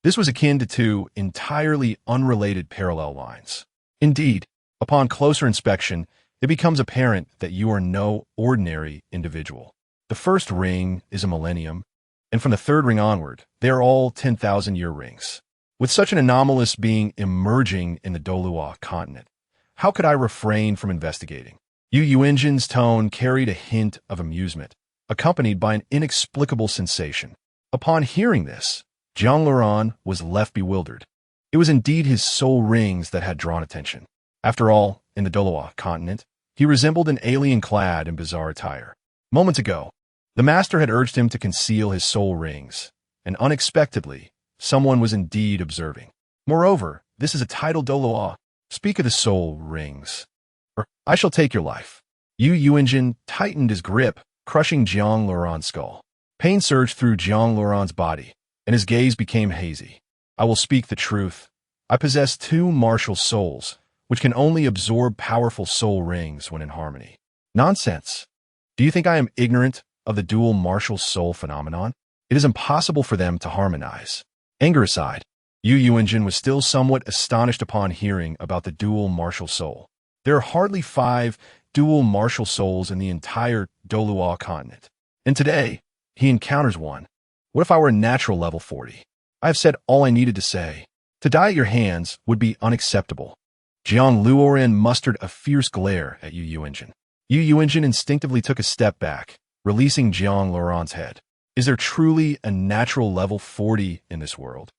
This was akin to 2 entirely unrelated parallel lines. Indeed, upon closer inspection, it becomes apparent that you are no ordinary individual. The first ring is a millennium, and from the 3rd ring onward, they are all 10,000-year rings. With such an anomalous being emerging in the Dolua continent, how could I refrain from investigating? Yu Yuanjin's tone carried a hint of amusement, accompanied by an inexplicable sensation. Upon hearing this, Jiang Luran was left bewildered. It was indeed his soul rings that had drawn attention. After all, in the Dolua continent, he resembled an alien clad in bizarre attire. Moments ago, the master had urged him to conceal his soul rings, and unexpectedly, someone was indeed observing. Moreover, this is a title Dolua. Speak of the soul rings, or I shall take your life. Yu Yuanjin tightened his grip, crushing Jiang Luran's skull. Pain surged through Jiang Luran's body, and his gaze became hazy. I will speak the truth. I possess 2 martial souls, which can only absorb powerful soul rings when in harmony. Nonsense. Do you think I am ignorant of the dual martial soul phenomenon? It is impossible for them to harmonize. Anger aside, Yu Yuanjin was still somewhat astonished upon hearing about the dual martial soul. There are hardly 5 dual martial souls in the entire Dolua continent. And today, he encounters one. What if I were a natural level 40? I have said all I needed to say. To die at your hands would be unacceptable. Jiang Luoran mustered a fierce glare at Yu Yuanjin. Yu Yuanjin instinctively took a step back, releasing Jiang Luoran's head. Is there truly a natural level 40 in this world?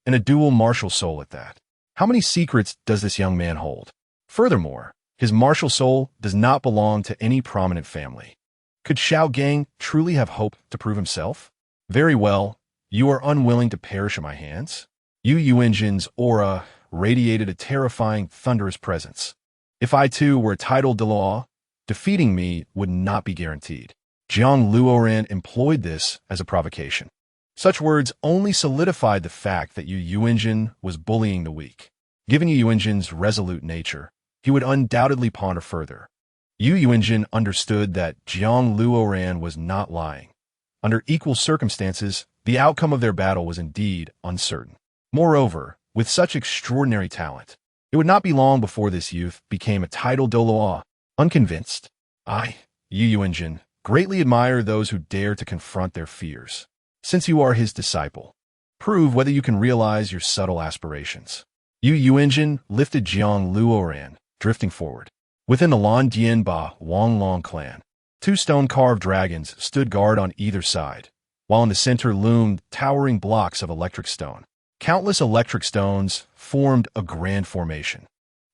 And a dual martial soul at that? How many secrets does this young man hold? Furthermore, his martial soul does not belong to any prominent family. Could Xiao Gang truly have hope to prove himself? Very well, you are unwilling to perish at my hands? Yu Yuanjin's aura radiated a terrifying, thunderous presence. If I too were a title de law, defeating me would not be guaranteed. Jiang Luoran employed this as a provocation. Such words only solidified the fact that Yu Yuanjin was bullying the weak. Given Yu Yuanjin's resolute nature, he would undoubtedly ponder further. Yu Yuanjin understood that Jiang Luoran was not lying. Under equal circumstances, the outcome of their battle was indeed uncertain. Moreover, with such extraordinary talent, it would not be long before this youth became a title de law. Unconvinced, I, Yu Yuanjin, greatly admire those who dare to confront their fears. Since you are his disciple, prove whether you can realize your subtle aspirations. Yu Yuanjin lifted Jiang Luoran, drifting forward. Within the Lan Dian Ba Wang Long clan, 2 stone-carved dragons stood guard on either side, while in the center loomed towering blocks of electric stone. Countless electric stones formed a grand formation,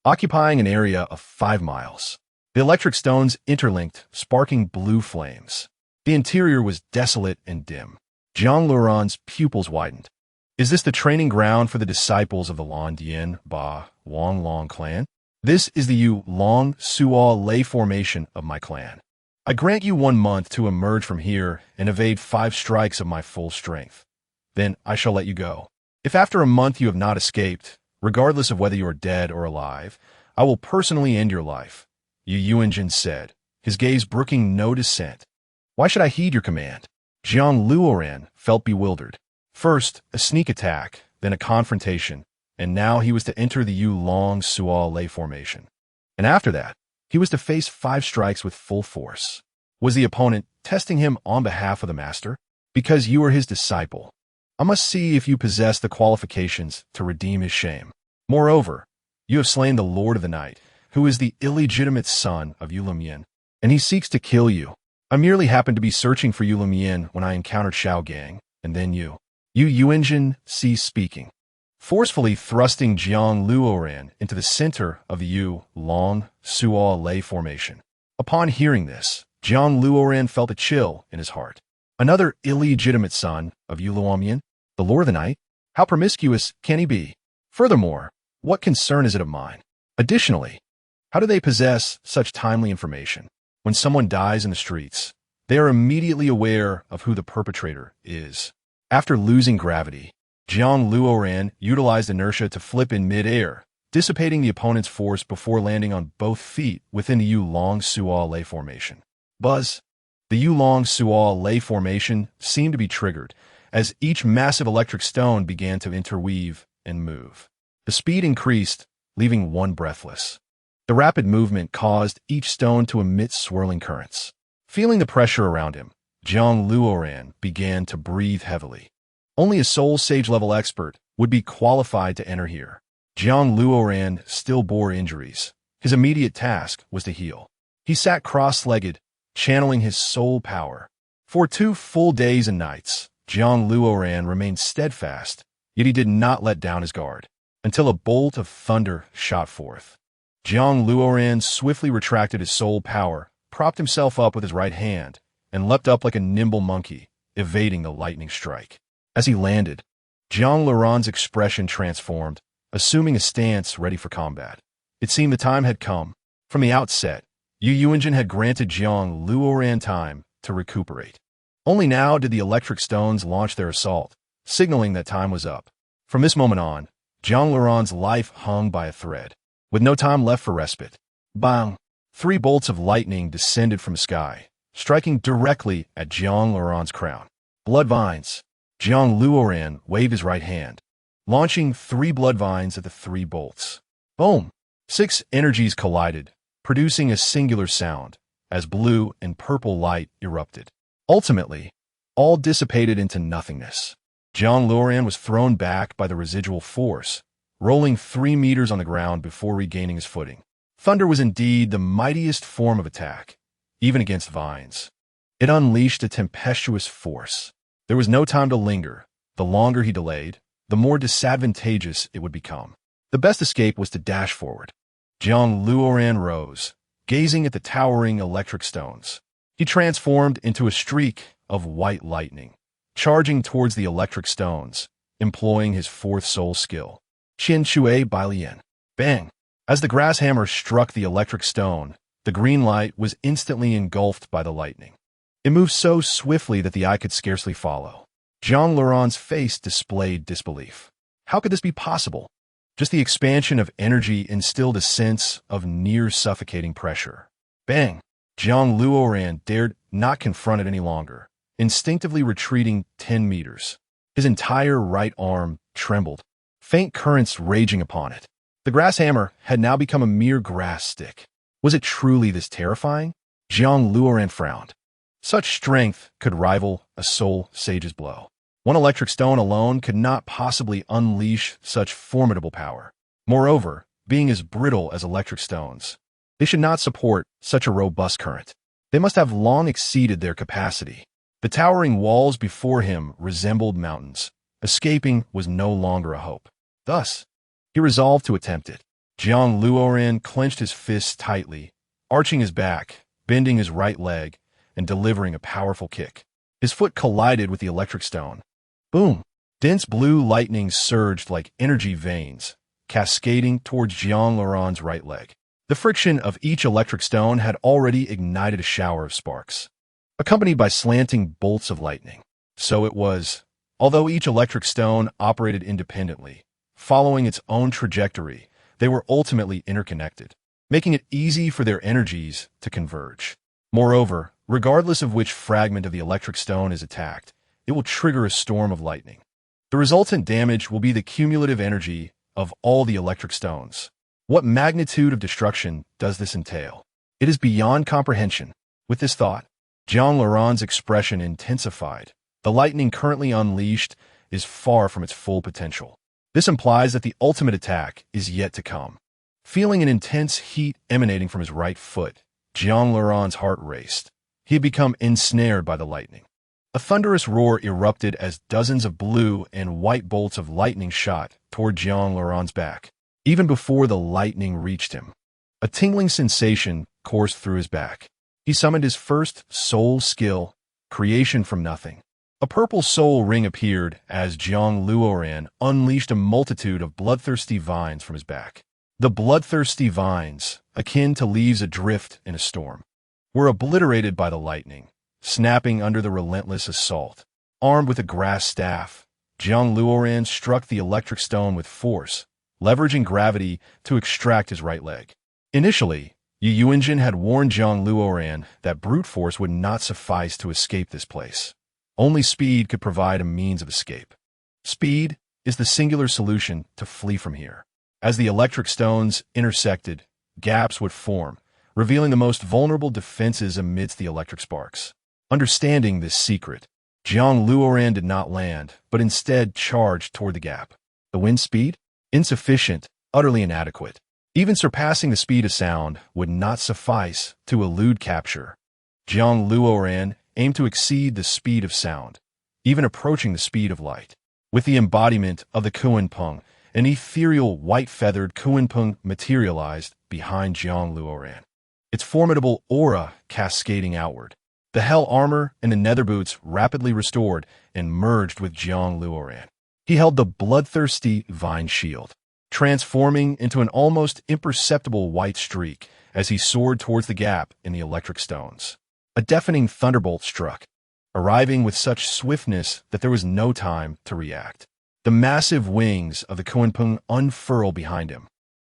occupying an area of 5 miles. The electric stones interlinked, sparking blue flames. The interior was desolate and dim. Jiang Luoran's pupils widened. Is this the training ground for the disciples of the Lan Dian Ba Wang Long clan? This is the Yu Long Suo Lei formation of my clan. I grant you 1 month to emerge from here and evade 5 strikes of my full strength. Then I shall let you go. If after a month you have not escaped, regardless of whether you are dead or alive, I will personally end your life, Yu Yuanjin said, his gaze brooking no dissent. Why should I heed your command? Jiang Luoran felt bewildered. First, a sneak attack, then a confrontation, and now he was to enter the Yu Long Suo Lei formation. And after that, he was to face 5 strikes with full force. Was the opponent testing him on behalf of the master? Because you are his disciple, I must see if you possess the qualifications to redeem his shame. Moreover, you have slain the Lord of the Night, who is the illegitimate son of Yu Lumyan, and he seeks to kill you. I merely happened to be searching for Yu Lumyan when I encountered Xiao Gang, and then you. Yu Yuanjin ceased speaking, forcefully thrusting Jiang Luoran into the center of the Yu Long Suo Lei formation. Upon hearing this, Jiang Luoran felt a chill in his heart. Another illegitimate son of Yu Lumyan, the Lord of the Night? How promiscuous can he be? Furthermore, what concern is it of mine? Additionally, how do they possess such timely information? When someone dies in the streets, they are immediately aware of who the perpetrator is. After losing gravity, Jiang Luoran utilized inertia to flip in mid-air, dissipating the opponent's force before landing on both feet within the Yu Long Suo Lei formation. Buzz! The Yu Long Suo Lei formation seemed to be triggered, as each massive electric stone began to interweave and move. The speed increased, leaving one breathless. The rapid movement caused each stone to emit swirling currents. Feeling the pressure around him, Jiang Luoran began to breathe heavily. Only a Soul Sage-level expert would be qualified to enter here. Jiang Luoran still bore injuries. His immediate task was to heal. He sat cross-legged, channeling his soul power. For 2 full days and nights, Jiang Luoran remained steadfast, yet he did not let down his guard, until a bolt of thunder shot forth. Jiang Luoran swiftly retracted his soul power, propped himself up with his right hand, and leapt up like a nimble monkey, evading the lightning strike. As he landed, Jiang Luoran's expression transformed, assuming a stance ready for combat. It seemed the time had come. From the outset, Yu Yuanjin had granted Jiang Luoran time to recuperate. Only now did the electric stones launch their assault, signaling that time was up. From this moment on, Jiang Luoran's life hung by a thread, with no time left for respite. Bang! 3 bolts of lightning descended from the sky, striking directly at Jiang Luoran's crown. Blood vines. Jiang Luoran waved his right hand, launching 3 blood vines at the 3 bolts. Boom! 6 energies collided, producing a singular sound, as blue and purple light erupted. Ultimately, all dissipated into nothingness. Jiang Luoran was thrown back by the residual force, rolling 3 meters on the ground before regaining his footing. Thunder was indeed the mightiest form of attack, even against vines. It unleashed a tempestuous force. There was no time to linger. The longer he delayed, the more disadvantageous it would become. The best escape was to dash forward. Jiang Luoran rose, gazing at the towering electric stones. He transformed into a streak of white lightning, charging towards the electric stones, employing his 4th soul skill. Qian Shui Bailian. Bang! As the grass hammer struck the electric stone, the green light was instantly engulfed by the lightning. It moved so swiftly that the eye could scarcely follow. Jiang Luoran's face displayed disbelief. How could this be possible? Just the expansion of energy instilled a sense of near-suffocating pressure. Bang! Jiang Luoran dared not confront it any longer, instinctively retreating 10 meters. His entire right arm trembled, faint currents raging upon it. The grass hammer had now become a mere grass stick. Was it truly this terrifying? Jiang Luoran frowned. Such strength could rival a soul sage's blow. One electric stone alone could not possibly unleash such formidable power. Moreover, being as brittle as electric stones, they should not support such a robust current. They must have long exceeded their capacity. The towering walls before him resembled mountains. Escaping was no longer a hope. Thus, he resolved to attempt it. Jiang Luoran clenched his fists tightly, arching his back, bending his right leg, and delivering a powerful kick. His foot collided with the electric stone. Boom! Dense blue lightning surged like energy veins, cascading towards Jiang Luoran's right leg. The friction of each electric stone had already ignited a shower of sparks, accompanied by slanting bolts of lightning. So it was, although each electric stone operated independently, following its own trajectory, they were ultimately interconnected, making it easy for their energies to converge. Moreover, regardless of which fragment of the electric stone is attacked, it will trigger a storm of lightning. The resultant damage will be the cumulative energy of all the electric stones. What magnitude of destruction does this entail? It is beyond comprehension. With this thought, Jiang Luoran's expression intensified. The lightning currently unleashed is far from its full potential. This implies that the ultimate attack is yet to come. Feeling an intense heat emanating from his right foot, Jiang Luoran's heart raced. He had become ensnared by the lightning. A thunderous roar erupted as dozens of blue and white bolts of lightning shot toward Jiang Luoran's back. Even before the lightning reached him, a tingling sensation coursed through his back. He summoned his first soul skill, creation from nothing. A purple soul ring appeared as Jiang Luoran unleashed a multitude of bloodthirsty vines from his back. The bloodthirsty vines, akin to leaves adrift in a storm, were obliterated by the lightning, snapping under the relentless assault. Armed with a grass staff, Jiang Luoran struck the electric stone with force, leveraging gravity to extract his right leg. Initially, Yu Yuanjin had warned Jiang Luoran that brute force would not suffice to escape this place. Only speed could provide a means of escape. Speed is the singular solution to flee from here. As the electric stones intersected, gaps would form, revealing the most vulnerable defenses amidst the electric sparks. Understanding this secret, Jiang Luoran did not land, but instead charged toward the gap. The wind speed? Insufficient, utterly inadequate. Even surpassing the speed of sound would not suffice to elude capture. Jiang Luoran aimed to exceed the speed of sound, even approaching the speed of light. With the embodiment of the Kunpeng, an ethereal white-feathered Kunpeng materialized behind Jiang Luoran, its formidable aura cascading outward. The hell armor and the nether boots rapidly restored and merged with Jiang Luoran. He held the bloodthirsty vine shield, transforming into an almost imperceptible white streak as he soared towards the gap in the electric stones. A deafening thunderbolt struck, arriving with such swiftness that there was no time to react. The massive wings of the Kunpeng unfurled behind him,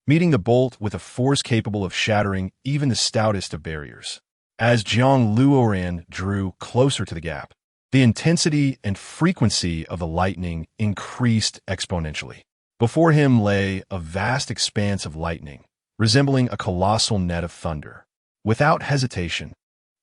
meeting the bolt with a force capable of shattering even the stoutest of barriers. As Jiang Luoran drew closer to the gap, the intensity and frequency of the lightning increased exponentially. Before him lay a vast expanse of lightning, resembling a colossal net of thunder. Without hesitation,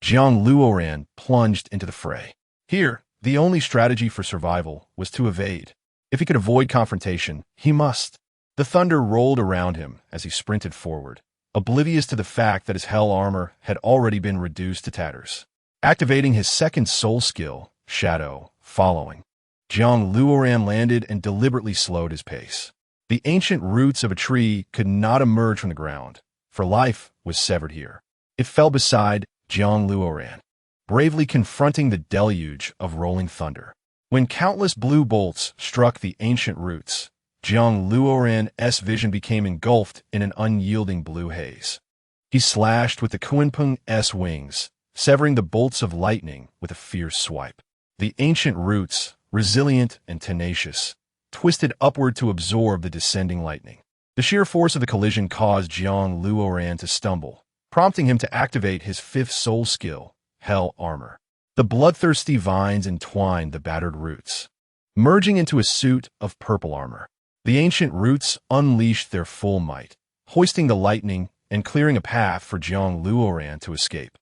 Jiang Luoran plunged into the fray. Here, the only strategy for survival was to evade. If he could avoid confrontation, he must. The thunder rolled around him as he sprinted forward, oblivious to the fact that his hell armor had already been reduced to tatters. Activating his second soul skill, Shadow, following, Jiang Luoran landed and deliberately slowed his pace. The ancient roots of a tree could not emerge from the ground, for life was severed here. It fell beside Jiang Luoran, bravely confronting the deluge of rolling thunder. When countless blue bolts struck the ancient roots, Jiang Luoran's vision became engulfed in an unyielding blue haze. He slashed with the Kunpeng's wings, severing the bolts of lightning with a fierce swipe. The ancient roots, resilient and tenacious, twisted upward to absorb the descending lightning. The sheer force of the collision caused Jiang Luoran to stumble, prompting him to activate his fifth soul skill, Hell Armor. The bloodthirsty vines entwined the battered roots, merging into a suit of purple armor. The ancient roots unleashed their full might, hoisting the lightning and clearing a path for Jiang Luoran to escape.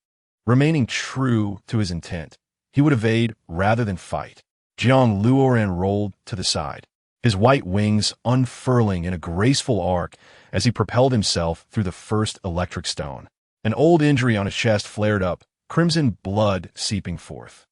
Remaining true to his intent, he would evade rather than fight. Jiang Luoran rolled to the side, his white wings unfurling in a graceful arc as he propelled himself through the first electric stone. An old injury on his chest flared up, crimson blood seeping forth.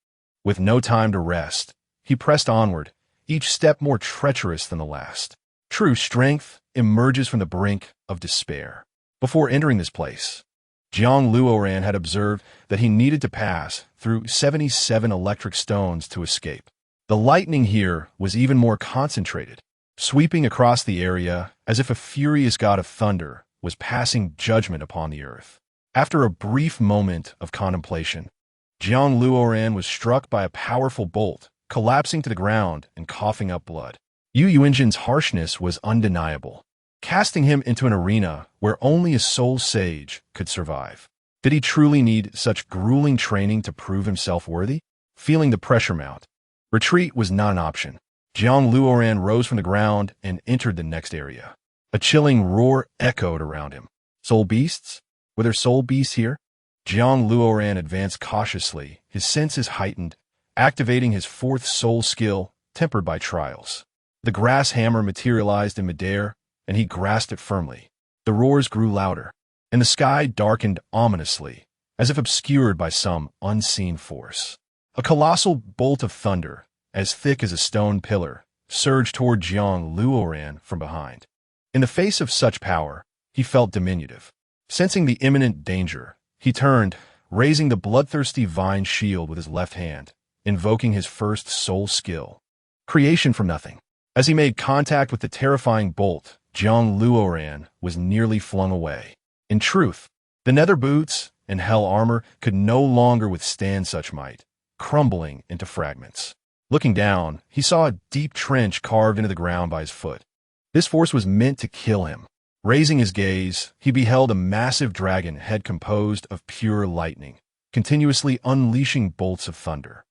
With no time to rest, he pressed onward, each step more treacherous than the last. True strength emerges from the brink of despair. Before entering this place, Jiang Luoran had observed that he needed to pass through 77 electric stones to escape. The lightning here was even more concentrated, sweeping across the area as if a furious god of thunder was passing judgment upon the earth. After a brief moment of contemplation, Jiang Luoran was struck by a powerful bolt, collapsing to the ground and coughing up blood. Yu Yuanjin's harshness was undeniable, casting him into an arena where only a soul sage could survive. Did he truly need such grueling training to prove himself worthy? Feeling the pressure mount, retreat was not an option. Jiang Luoran rose from the ground and entered the next area. A chilling roar echoed around him. Soul beasts? Were there soul beasts here? Jiang Luoran advanced cautiously, his senses heightened, activating his fourth soul skill, tempered by trials. The grass hammer materialized in midair, and he grasped it firmly. The roars grew louder, and the sky darkened ominously, as if obscured by some unseen force. A colossal bolt of thunder, as thick as a stone pillar, surged toward Jiang Luoran from behind. In the face of such power, he felt diminutive. Sensing the imminent danger, he turned, raising the bloodthirsty vine shield with his left hand, invoking his first soul skill, creation from nothing. As he made contact with the terrifying bolt, Jiang Luoran was nearly flung away. In truth, the nether boots and hell armor could no longer withstand such might, crumbling into fragments. Looking down, he saw a deep trench carved into the ground by his foot. This force was meant to kill him. Raising his gaze, he beheld a massive dragon head composed of pure lightning, continuously unleashing bolts of thunder.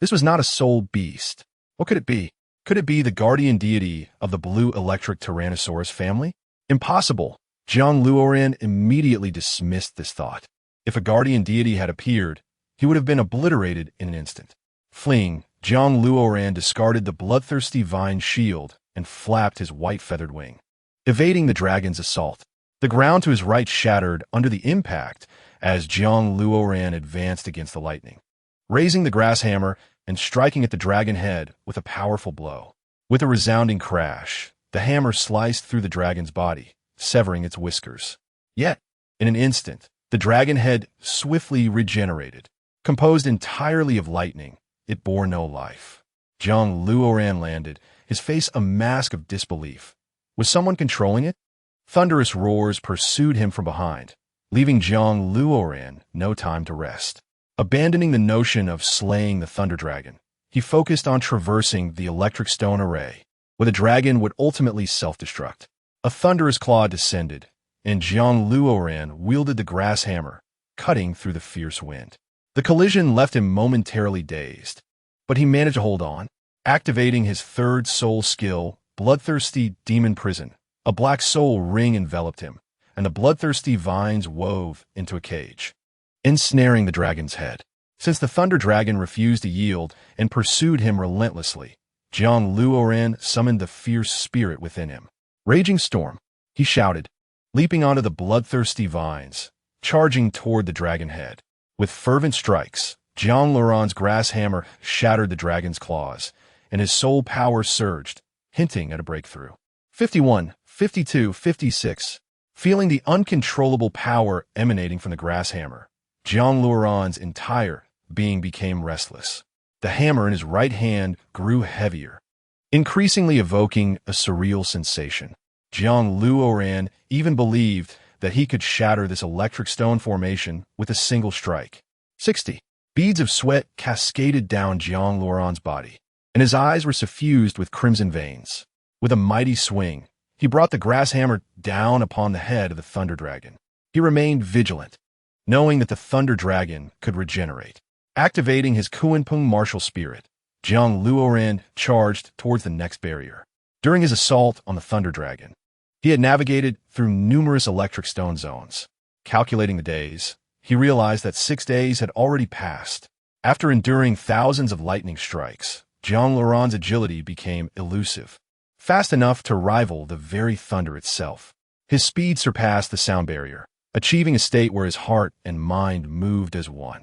This was not a soul beast. What could it be? Could it be the guardian deity of the blue electric Tyrannosaurus family? Impossible. Jiang Luoran immediately dismissed this thought. If a guardian deity had appeared, he would have been obliterated in an instant. Fleeing, Jiang Luoran discarded the bloodthirsty vine shield and flapped his white feathered wing, evading the dragon's assault. The ground to his right shattered under the impact as Jiang Luoran advanced against the lightning, raising the grass hammer and striking at the dragon head with a powerful blow. With a resounding crash, the hammer sliced through the dragon's body, severing its whiskers. Yet, in an instant, the dragon head swiftly regenerated. Composed entirely of lightning, it bore no life. Jiang Luoran landed, his face a mask of disbelief. Was someone controlling it? Thunderous roars pursued him from behind, leaving Jiang Luoran no time to rest. Abandoning the notion of slaying the Thunder Dragon, he focused on traversing the electric stone array, where the dragon would ultimately self-destruct. A thunderous claw descended, and Jiang Luoran wielded the grass hammer, cutting through the fierce wind. The collision left him momentarily dazed, but he managed to hold on. Activating his third soul skill, Bloodthirsty Demon Prison, a black soul ring enveloped him, and the bloodthirsty vines wove into a cage, ensnaring the dragon's head. Since the Thunder Dragon refused to yield and pursued him relentlessly, Jiang Luoran summoned the fierce spirit within him. Raging storm, he shouted, leaping onto the bloodthirsty vines, charging toward the dragon head. With fervent strikes, Jiang Luoran's grass hammer shattered the dragon's claws, and his soul power surged, hinting at a breakthrough. 51, 52, 56. Feeling the uncontrollable power emanating from the grass hammer, Jiang Luoran's entire being became restless. The hammer in his right hand grew heavier, increasingly evoking a surreal sensation. Jiang Luoran even believed that he could shatter this electric stone formation with a single strike. 60. Beads of sweat cascaded down Jiang Luoran's body, and his eyes were suffused with crimson veins. With a mighty swing, he brought the grass hammer down upon the head of the Thunder Dragon. He remained vigilant, knowing that the Thunder Dragon could regenerate. Activating his Kunpeng martial spirit, Jiang Luoran charged towards the next barrier. During his assault on the Thunder Dragon, he had navigated through numerous electric stone zones. Calculating the days, he realized that 6 days had already passed. After enduring thousands of lightning strikes, Jiang Luoran's agility became elusive, fast enough to rival the very thunder itself. His speed surpassed the sound barrier, achieving a state where his heart and mind moved as one.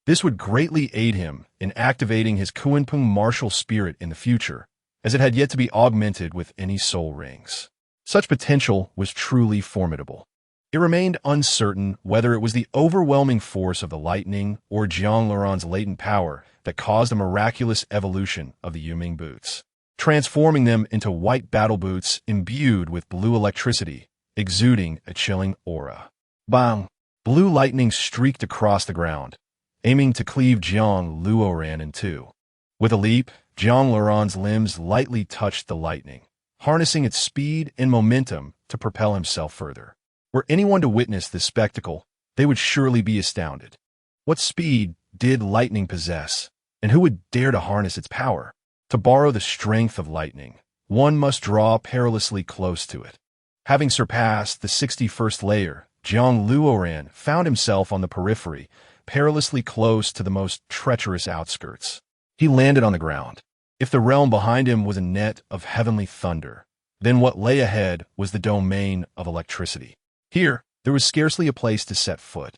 This would greatly aid him in activating his Kunpeng martial spirit in the future, as it had yet to be augmented with any soul rings. Such potential was truly formidable. It remained uncertain whether it was the overwhelming force of the lightning or Jiang Luoran's latent power that caused a miraculous evolution of the Yuming boots, transforming them into white battle boots imbued with blue electricity, exuding a chilling aura. Bang! Blue lightning streaked across the ground, aiming to cleave Jiang Luoran in two. With a leap, Jiang Luoran's limbs lightly touched the lightning, harnessing its speed and momentum to propel himself further. Were anyone to witness this spectacle, they would surely be astounded. What speed did lightning possess, and who would dare to harness its power? To borrow the strength of lightning, one must draw perilously close to it. Having surpassed the 61st layer, Jiang Luoran found himself on the periphery, perilously close to the most treacherous outskirts. He landed on the ground. If the realm behind him was a net of heavenly thunder, then what lay ahead was the domain of electricity. Here, there was scarcely a place to set foot,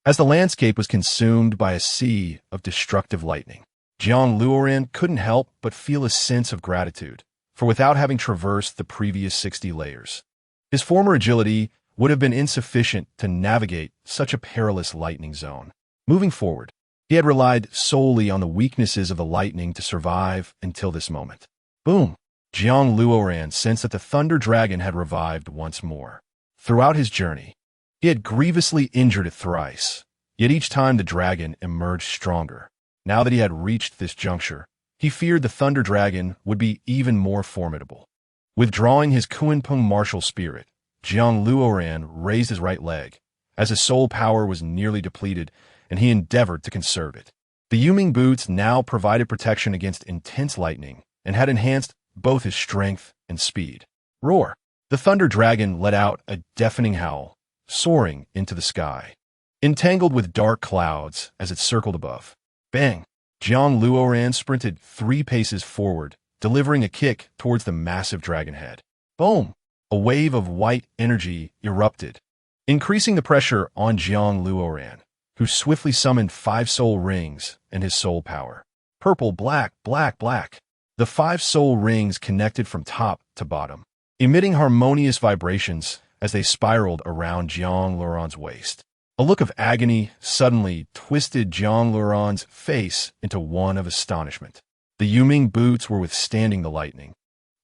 as the landscape was consumed by a sea of destructive lightning. Jiang Luoran couldn't help but feel a sense of gratitude, for without having traversed the previous 60 layers, his former agility would have been insufficient to navigate such a perilous lightning zone. Moving forward, he had relied solely on the weaknesses of the lightning to survive until this moment. Boom! Jiang Luoran sensed that the Thunder Dragon had revived once more. Throughout his journey, he had grievously injured it thrice, yet each time the dragon emerged stronger. Now that he had reached this juncture, he feared the Thunder Dragon would be even more formidable. Withdrawing his Kunpeng martial spirit, Jiang Luoran raised his right leg, as his soul power was nearly depleted, and he endeavored to conserve it. The Yuming boots now provided protection against intense lightning and had enhanced both his strength and speed. Roar! The Thunder Dragon let out a deafening howl, soaring into the sky, entangled with dark clouds as it circled above. Bang! Jiang Luoran sprinted 3 paces forward, delivering a kick towards the massive dragon head. Boom! A wave of white energy erupted, increasing the pressure on Jiang Luoran, who swiftly summoned 5 soul rings and his soul power. Purple, black, black, black. The 5 soul rings connected from top to bottom, emitting harmonious vibrations as they spiraled around Jiang Luoran's waist. A look of agony suddenly twisted Jiang Luoran's face into one of astonishment. The Yuming boots were withstanding the lightning,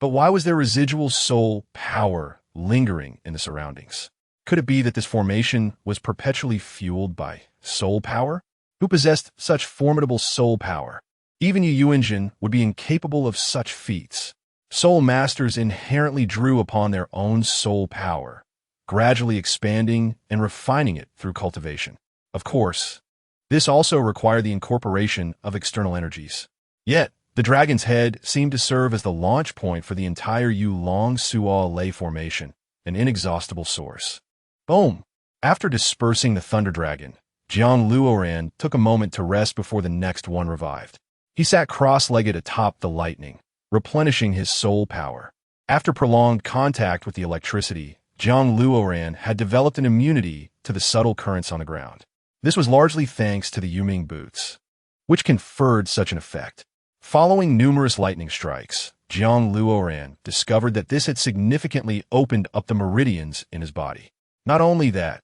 but why was there residual soul power lingering in the surroundings? Could it be that this formation was perpetually fueled by soul power? Who possessed such formidable soul power? Even Yu Yuanjin would be incapable of such feats. Soul masters inherently drew upon their own soul power, gradually expanding and refining it through cultivation. Of course, this also required the incorporation of external energies. Yet, the dragon's head seemed to serve as the launch point for the entire Yulong Suo Lei formation, an inexhaustible source. Boom! After dispersing the thunder dragon, Jiang Luoran took a moment to rest before the next one revived. He sat cross-legged atop the lightning, replenishing his soul power. After prolonged contact with the electricity, Jiang Luoran had developed an immunity to the subtle currents on the ground. This was largely thanks to the Yuming boots, which conferred such an effect. Following numerous lightning strikes, Jiang Luoran discovered that this had significantly opened up the meridians in his body. Not only that,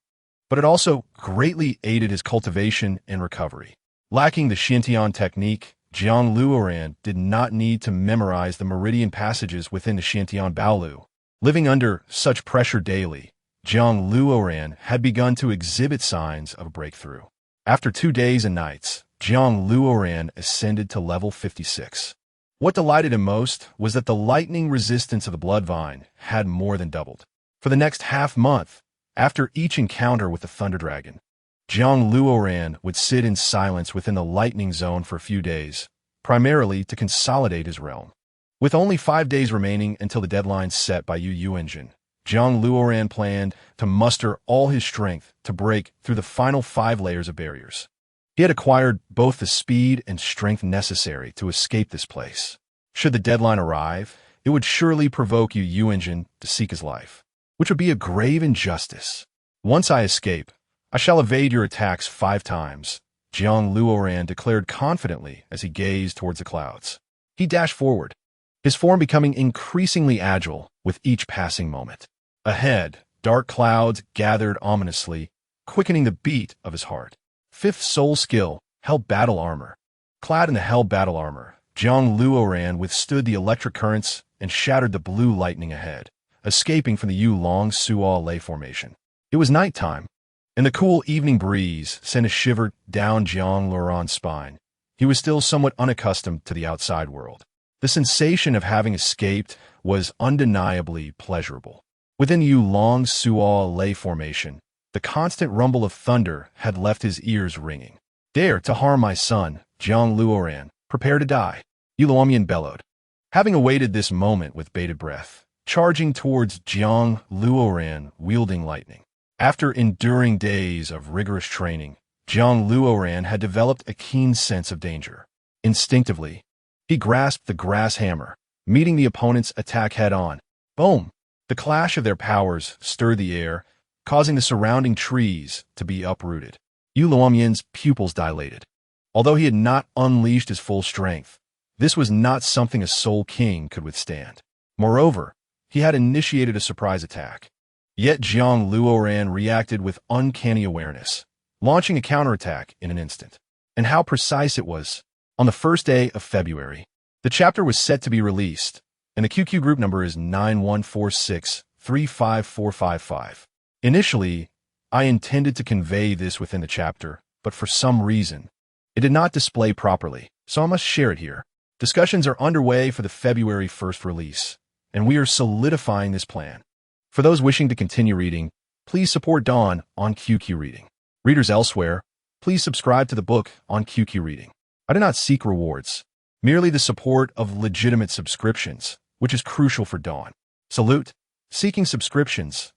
but it also greatly aided his cultivation and recovery. Lacking the Xintian technique, Jiang Luoran did not need to memorize the meridian passages within the Xintian Baolu. Living under such pressure daily, Jiang Luoran had begun to exhibit signs of a breakthrough. After 2 days and nights, Jiang Luoran ascended to level 56. What delighted him most was that the lightning resistance of the blood vine had more than doubled. For the next half-month, after each encounter with the thunder dragon, Jiang Luoran would sit in silence within the lightning zone for a few days, primarily to consolidate his realm. With only 5 days remaining until the deadline set by Yu Engine, Jiang Luoran planned to muster all his strength to break through the final 5 layers of barriers. He had acquired both the speed and strength necessary to escape this place. Should the deadline arrive, it would surely provoke Yu Engine to seek his life, which would be a grave injustice. Once I escape, I shall evade your attacks 5 times, Jiang Luoran declared confidently as he gazed towards the clouds. He dashed forward, his form becoming increasingly agile with each passing moment. Ahead, dark clouds gathered ominously, quickening the beat of his heart. 5th soul skill, Hell Battle Armor. Clad in the Hell Battle Armor, Jiang Luoran withstood the electric currents and shattered the blue lightning ahead, escaping from the Yulong Suo Lei formation. It was nighttime, and the cool evening breeze sent a shiver down Jiang Luoran's spine. He was still somewhat unaccustomed to the outside world. The sensation of having escaped was undeniably pleasurable. Within the Yulong Suo Lei formation, the constant rumble of thunder had left his ears ringing. Dare to harm my son, Jiang Luoran, prepare to die, Yu Luomian bellowed. Having awaited this moment with bated breath, charging towards Jiang Luoran wielding lightning. After enduring days of rigorous training, Jiang Luoran had developed a keen sense of danger. Instinctively, he grasped the grass hammer, meeting the opponent's attack head-on. Boom! The clash of their powers stirred the air, causing the surrounding trees to be uprooted. Yu Luomian's pupils dilated. Although he had not unleashed his full strength, this was not something a Soul King could withstand. Moreover, he had initiated a surprise attack. Yet Jiang Luoran reacted with uncanny awareness, launching a counterattack in an instant. And how precise it was. On the first day of February, the chapter was set to be released, and the QQ group number is 914635455. Initially, I intended to convey this within the chapter, but for some reason, it did not display properly, so I must share it here. Discussions are underway for the February 1st release, and we are solidifying this plan. For those wishing to continue reading, please support Dawn on QQ Reading. Readers elsewhere, please subscribe to the book on QQ Reading. I do not seek rewards, merely the support of legitimate subscriptions, which is crucial for Dawn. Salute. Seeking subscriptions.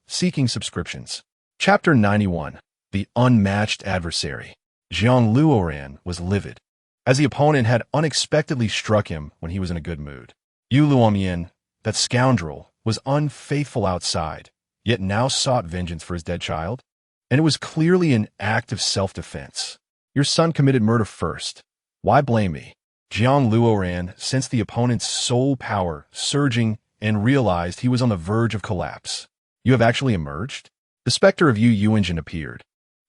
Chapter 91. The Unmatched Adversary. Jiang Luoran was livid, as the opponent had unexpectedly struck him when he was in a good mood. Yu Luomian, that scoundrel, was unfaithful outside, yet now sought vengeance for his dead child, and it was clearly an act of self-defense. Your son committed murder first. Why blame me? Jiang Luoran sensed the opponent's soul power surging and realized he was on the verge of collapse. You have actually emerged? The specter of Yu Engine appeared,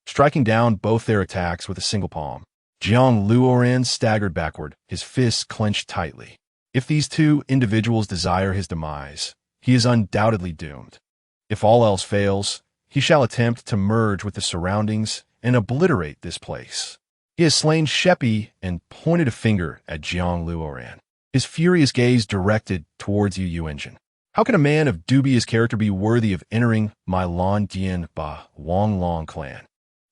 striking down both their attacks with a single palm. Jiang Luoran staggered backward, his fists clenched tightly. If these two individuals desire his demise, he is undoubtedly doomed. If all else fails, he shall attempt to merge with the surroundings and obliterate this place. He has slain Shepi and pointed a finger at Jiang Luoran. his furious gaze directed towards Yu Engine. How can a man of dubious character be worthy of entering my Lan Dian Ba Wang Long clan?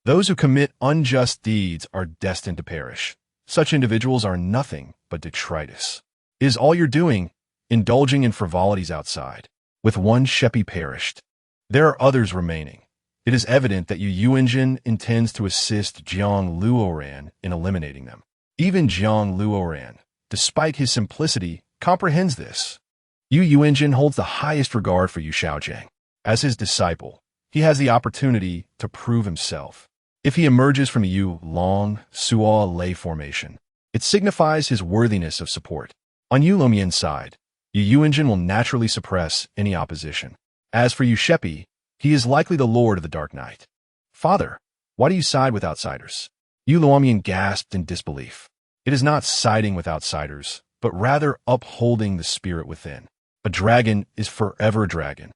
Those who commit unjust deeds are destined to perish. Such individuals are nothing but detritus. Is all you're doing indulging in frivolities outside? With one Shepi perished, there are others remaining. It is evident that Yu Engine intends to assist Jiang Luoran in eliminating them. Even Jiang Luoran, despite his simplicity, comprehends this. Yu Engine holds the highest regard for Yu Shaojiang. As his disciple, he has the opportunity to prove himself. If he emerges from the Yu Long Suo Lei formation, it signifies his worthiness of support. On Yu Lomian's side, Yu Engine will naturally suppress any opposition. As for Yu Shepi, he is likely the lord of the Dark Night. Father, why do you side with outsiders? Yu Luomian gasped in disbelief. It is not siding with outsiders, but rather upholding the spirit within. A dragon is forever a dragon.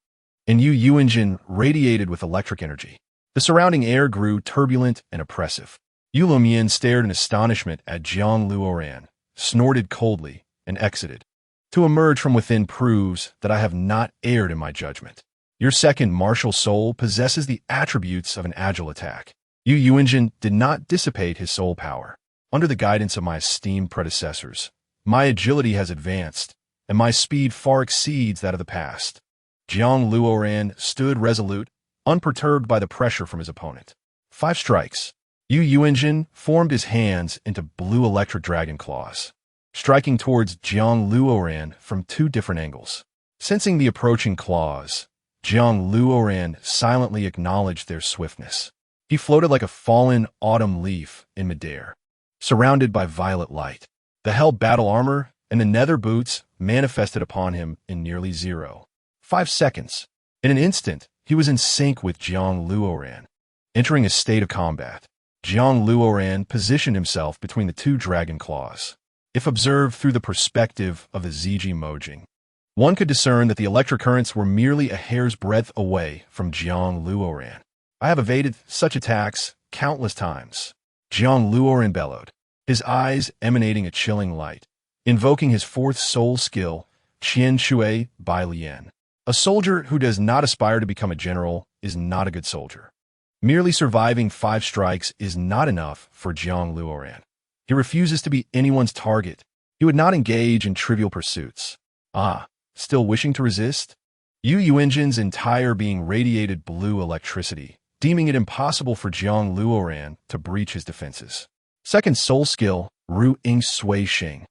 And Yu Engine radiated with electric energy. The surrounding air grew turbulent and oppressive. Yu Luomian stared in astonishment at Jiang Luoran, snorted coldly, and exited. To emerge from within proves that I have not erred in my judgment. Your second martial soul possesses the attributes of an agile attack. Yu Engine did not dissipate his soul power. Under the guidance of my esteemed predecessors, my agility has advanced, and my speed far exceeds that of the past. Jiang Luoran stood resolute, unperturbed by the pressure from his opponent. 5 strikes. Yu Engine formed his hands into blue electric dragon claws, striking towards Jiang Luoran from 2 different angles. Sensing the approaching claws, Jiang Luoran silently acknowledged their swiftness. He floated like a fallen autumn leaf in midair, surrounded by violet light. The hell battle armor and the nether boots manifested upon him in nearly 0.5 seconds. In an instant, he was in sync with Jiang Luoran. Entering a state of combat, Jiang Luoran positioned himself between the 2 dragon claws. If observed through the perspective of the Ziji Mojing, one could discern that the electric currents were merely a hair's breadth away from Jiang Luoran. I have evaded such attacks countless times. Jiang Luoran bellowed, his eyes emanating a chilling light, invoking his 4th soul skill, Qian Shui Bai Lian. A soldier who does not aspire to become a general is not a good soldier. Merely surviving 5 strikes is not enough for Jiang Luoran. He refuses to be anyone's target. He would not engage in trivial pursuits. Still wishing to resist? Yu Engine's entire being radiated blue electricity, deeming it impossible for Jiang Luoran to breach his defenses. Second soul skill, Ru Ing Sui Xing.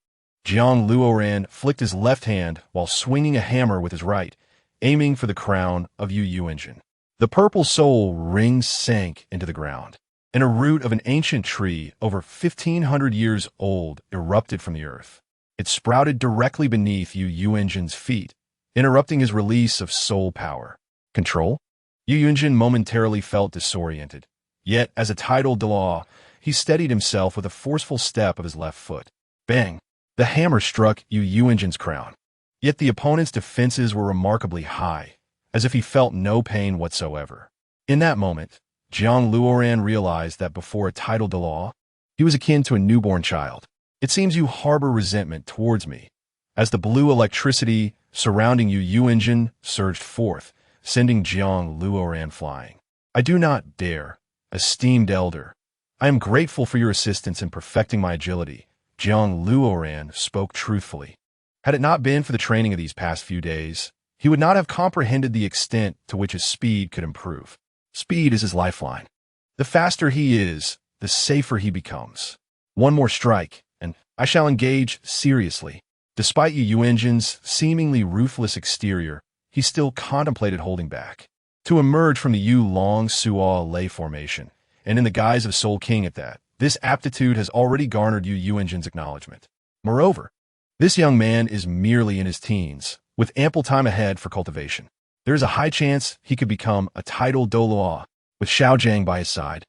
Jiang Luoran flicked his left hand while swinging a hammer with his right, aiming for the crown of Yu Engine. The purple soul ring sank into the ground, and a root of an ancient tree over 1,500 years old erupted from the earth. It sprouted directly beneath Yu Engine's feet, interrupting his release of soul power. Control? Yu Engine momentarily felt disoriented. Yet, as a title de law, he steadied himself with a forceful step of his left foot. Bang! The hammer struck Yu Engine's crown. Yet the opponent's defenses were remarkably high, as if he felt no pain whatsoever. In that moment, Jiang Luoran realized that before a title de law, he was akin to a newborn child. It seems you harbor resentment towards me. As the blue electricity surrounding Yu Engine surged forth, sending Jiang Luoran flying. I do not dare, esteemed elder. I am grateful for your assistance in perfecting my agility. Jiang Luoran spoke truthfully. Had it not been for the training of these past few days, he would not have comprehended the extent to which his speed could improve. Speed is his lifeline. The faster he is, the safer he becomes. One more strike, and I shall engage seriously. Despite Yu Engine's seemingly ruthless exterior, he still contemplated holding back. To emerge from the Yu Long Suo Lei formation, and in the guise of Soul King at that, this aptitude has already garnered Yu Engine's acknowledgement. Moreover, this young man is merely in his teens, with ample time ahead for cultivation. There is a high chance he could become a title Doloa, with Xiaojiang by his side.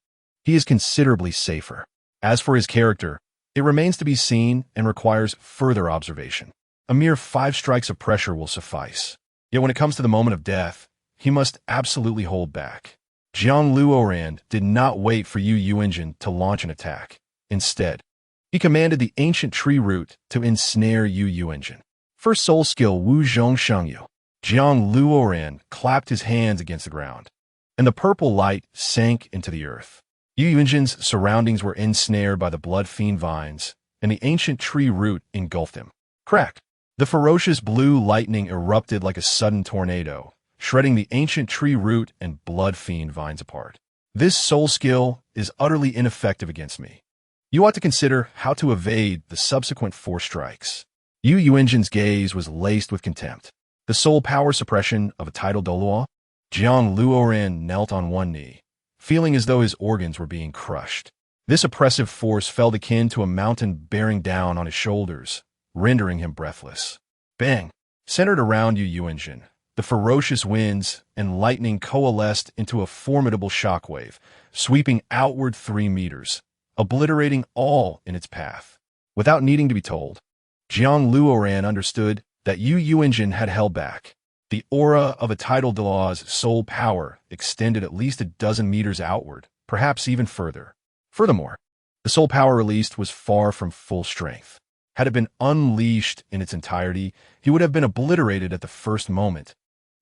He is considerably safer. As for his character, it remains to be seen and requires further observation. A mere 5 strikes of pressure will suffice. Yet when it comes to the moment of death, he must absolutely hold back. Jiang Luoran did not wait for Yu Engine to launch an attack. Instead, He commanded the ancient tree root to ensnare Yu Engine. First soul skill Wu Zhong Shengyu. Jiang Luoran clapped his hands against the ground, and the purple light sank into the earth. Yu Engine's surroundings were ensnared by the blood fiend vines, and the ancient tree root engulfed him. Crack! The ferocious blue lightning erupted like a sudden tornado, shredding the ancient tree root and blood fiend vines apart. This soul skill is utterly ineffective against me. You ought to consider how to evade the subsequent 4 strikes. Yu Engine's gaze was laced with contempt. The soul power suppression of a tidal Doluo? Jiang Luoran knelt on one knee, feeling as though his organs were being crushed. This oppressive force felt akin to a mountain bearing down on his shoulders, rendering him breathless. Bang! Centered around Yu Engine, the ferocious winds and lightning coalesced into a formidable shockwave, sweeping outward 3 meters, obliterating all in its path. Without needing to be told, Jiang Luoran understood that Yu Engine had held back. The aura of a tidal Doluo's soul power extended at least a dozen meters outward, perhaps even further. Furthermore, the soul power released was far from full strength. Had it been unleashed in its entirety, he would have been obliterated at the first moment,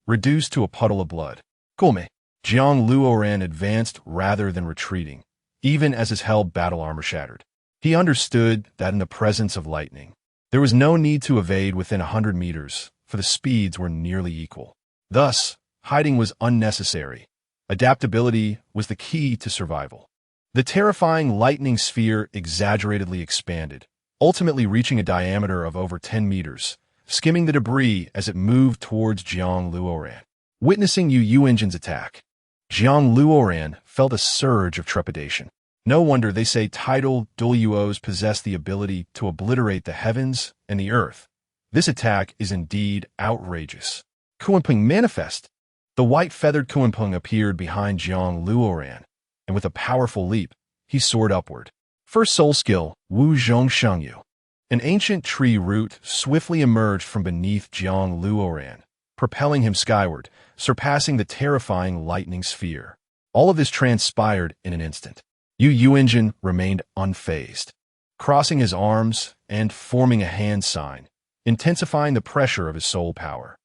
reduced to a puddle of blood. Gulme. Jiang Luoran advanced rather than retreating, even as his held battle armor shattered. He understood that in the presence of lightning, there was no need to evade within 100 meters, for the speeds were nearly equal. Thus, hiding was unnecessary. Adaptability was the key to survival. The terrifying lightning sphere exaggeratedly expanded, ultimately reaching a diameter of over 10 meters, skimming the debris as it moved towards Jiang Luoran. Witnessing Yu Engine's attack, Jiang Luoran felt a surge of trepidation. No wonder they say tidal Doluos possess the ability to obliterate the heavens and the earth. This attack is indeed outrageous. Kunpeng manifest. The white-feathered Kunpeng appeared behind Jiang Luoran, and with a powerful leap, he soared upward. First soul skill, Wu Zhong Shengyu. An ancient tree root swiftly emerged from beneath Jiang Luoran, propelling him skyward, surpassing the terrifying lightning sphere. All of this transpired in an instant. Yu Engine remained unfazed, crossing his arms and forming a hand sign, intensifying the pressure of his soul power.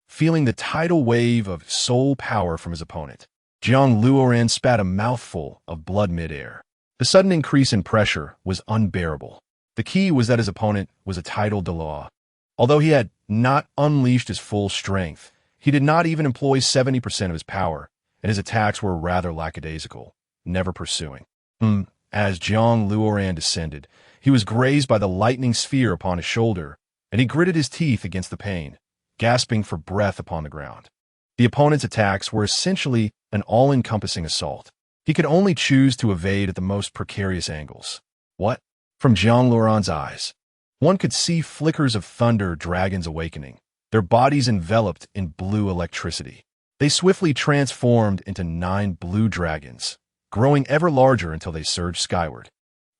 Feeling the tidal wave of soul power from his opponent, Jiang Luoran spat a mouthful of blood midair. The sudden increase in pressure was unbearable. The key was that his opponent was a tidal Doluo. Although he had not unleashed his full strength, he did not even employ 70% of his power, and his attacks were rather lackadaisical, never pursuing. As Jiang Luoran descended, he was grazed by the lightning sphere upon his shoulder, and he gritted his teeth against the pain, gasping for breath upon the ground. The opponent's attacks were essentially an all-encompassing assault. He could only choose to evade at the most precarious angles. What? From Jiang Luoran's eyes, one could see flickers of thunder dragons awakening, their bodies enveloped in blue electricity. They swiftly transformed into 9 blue dragons, growing ever larger until they surged skyward.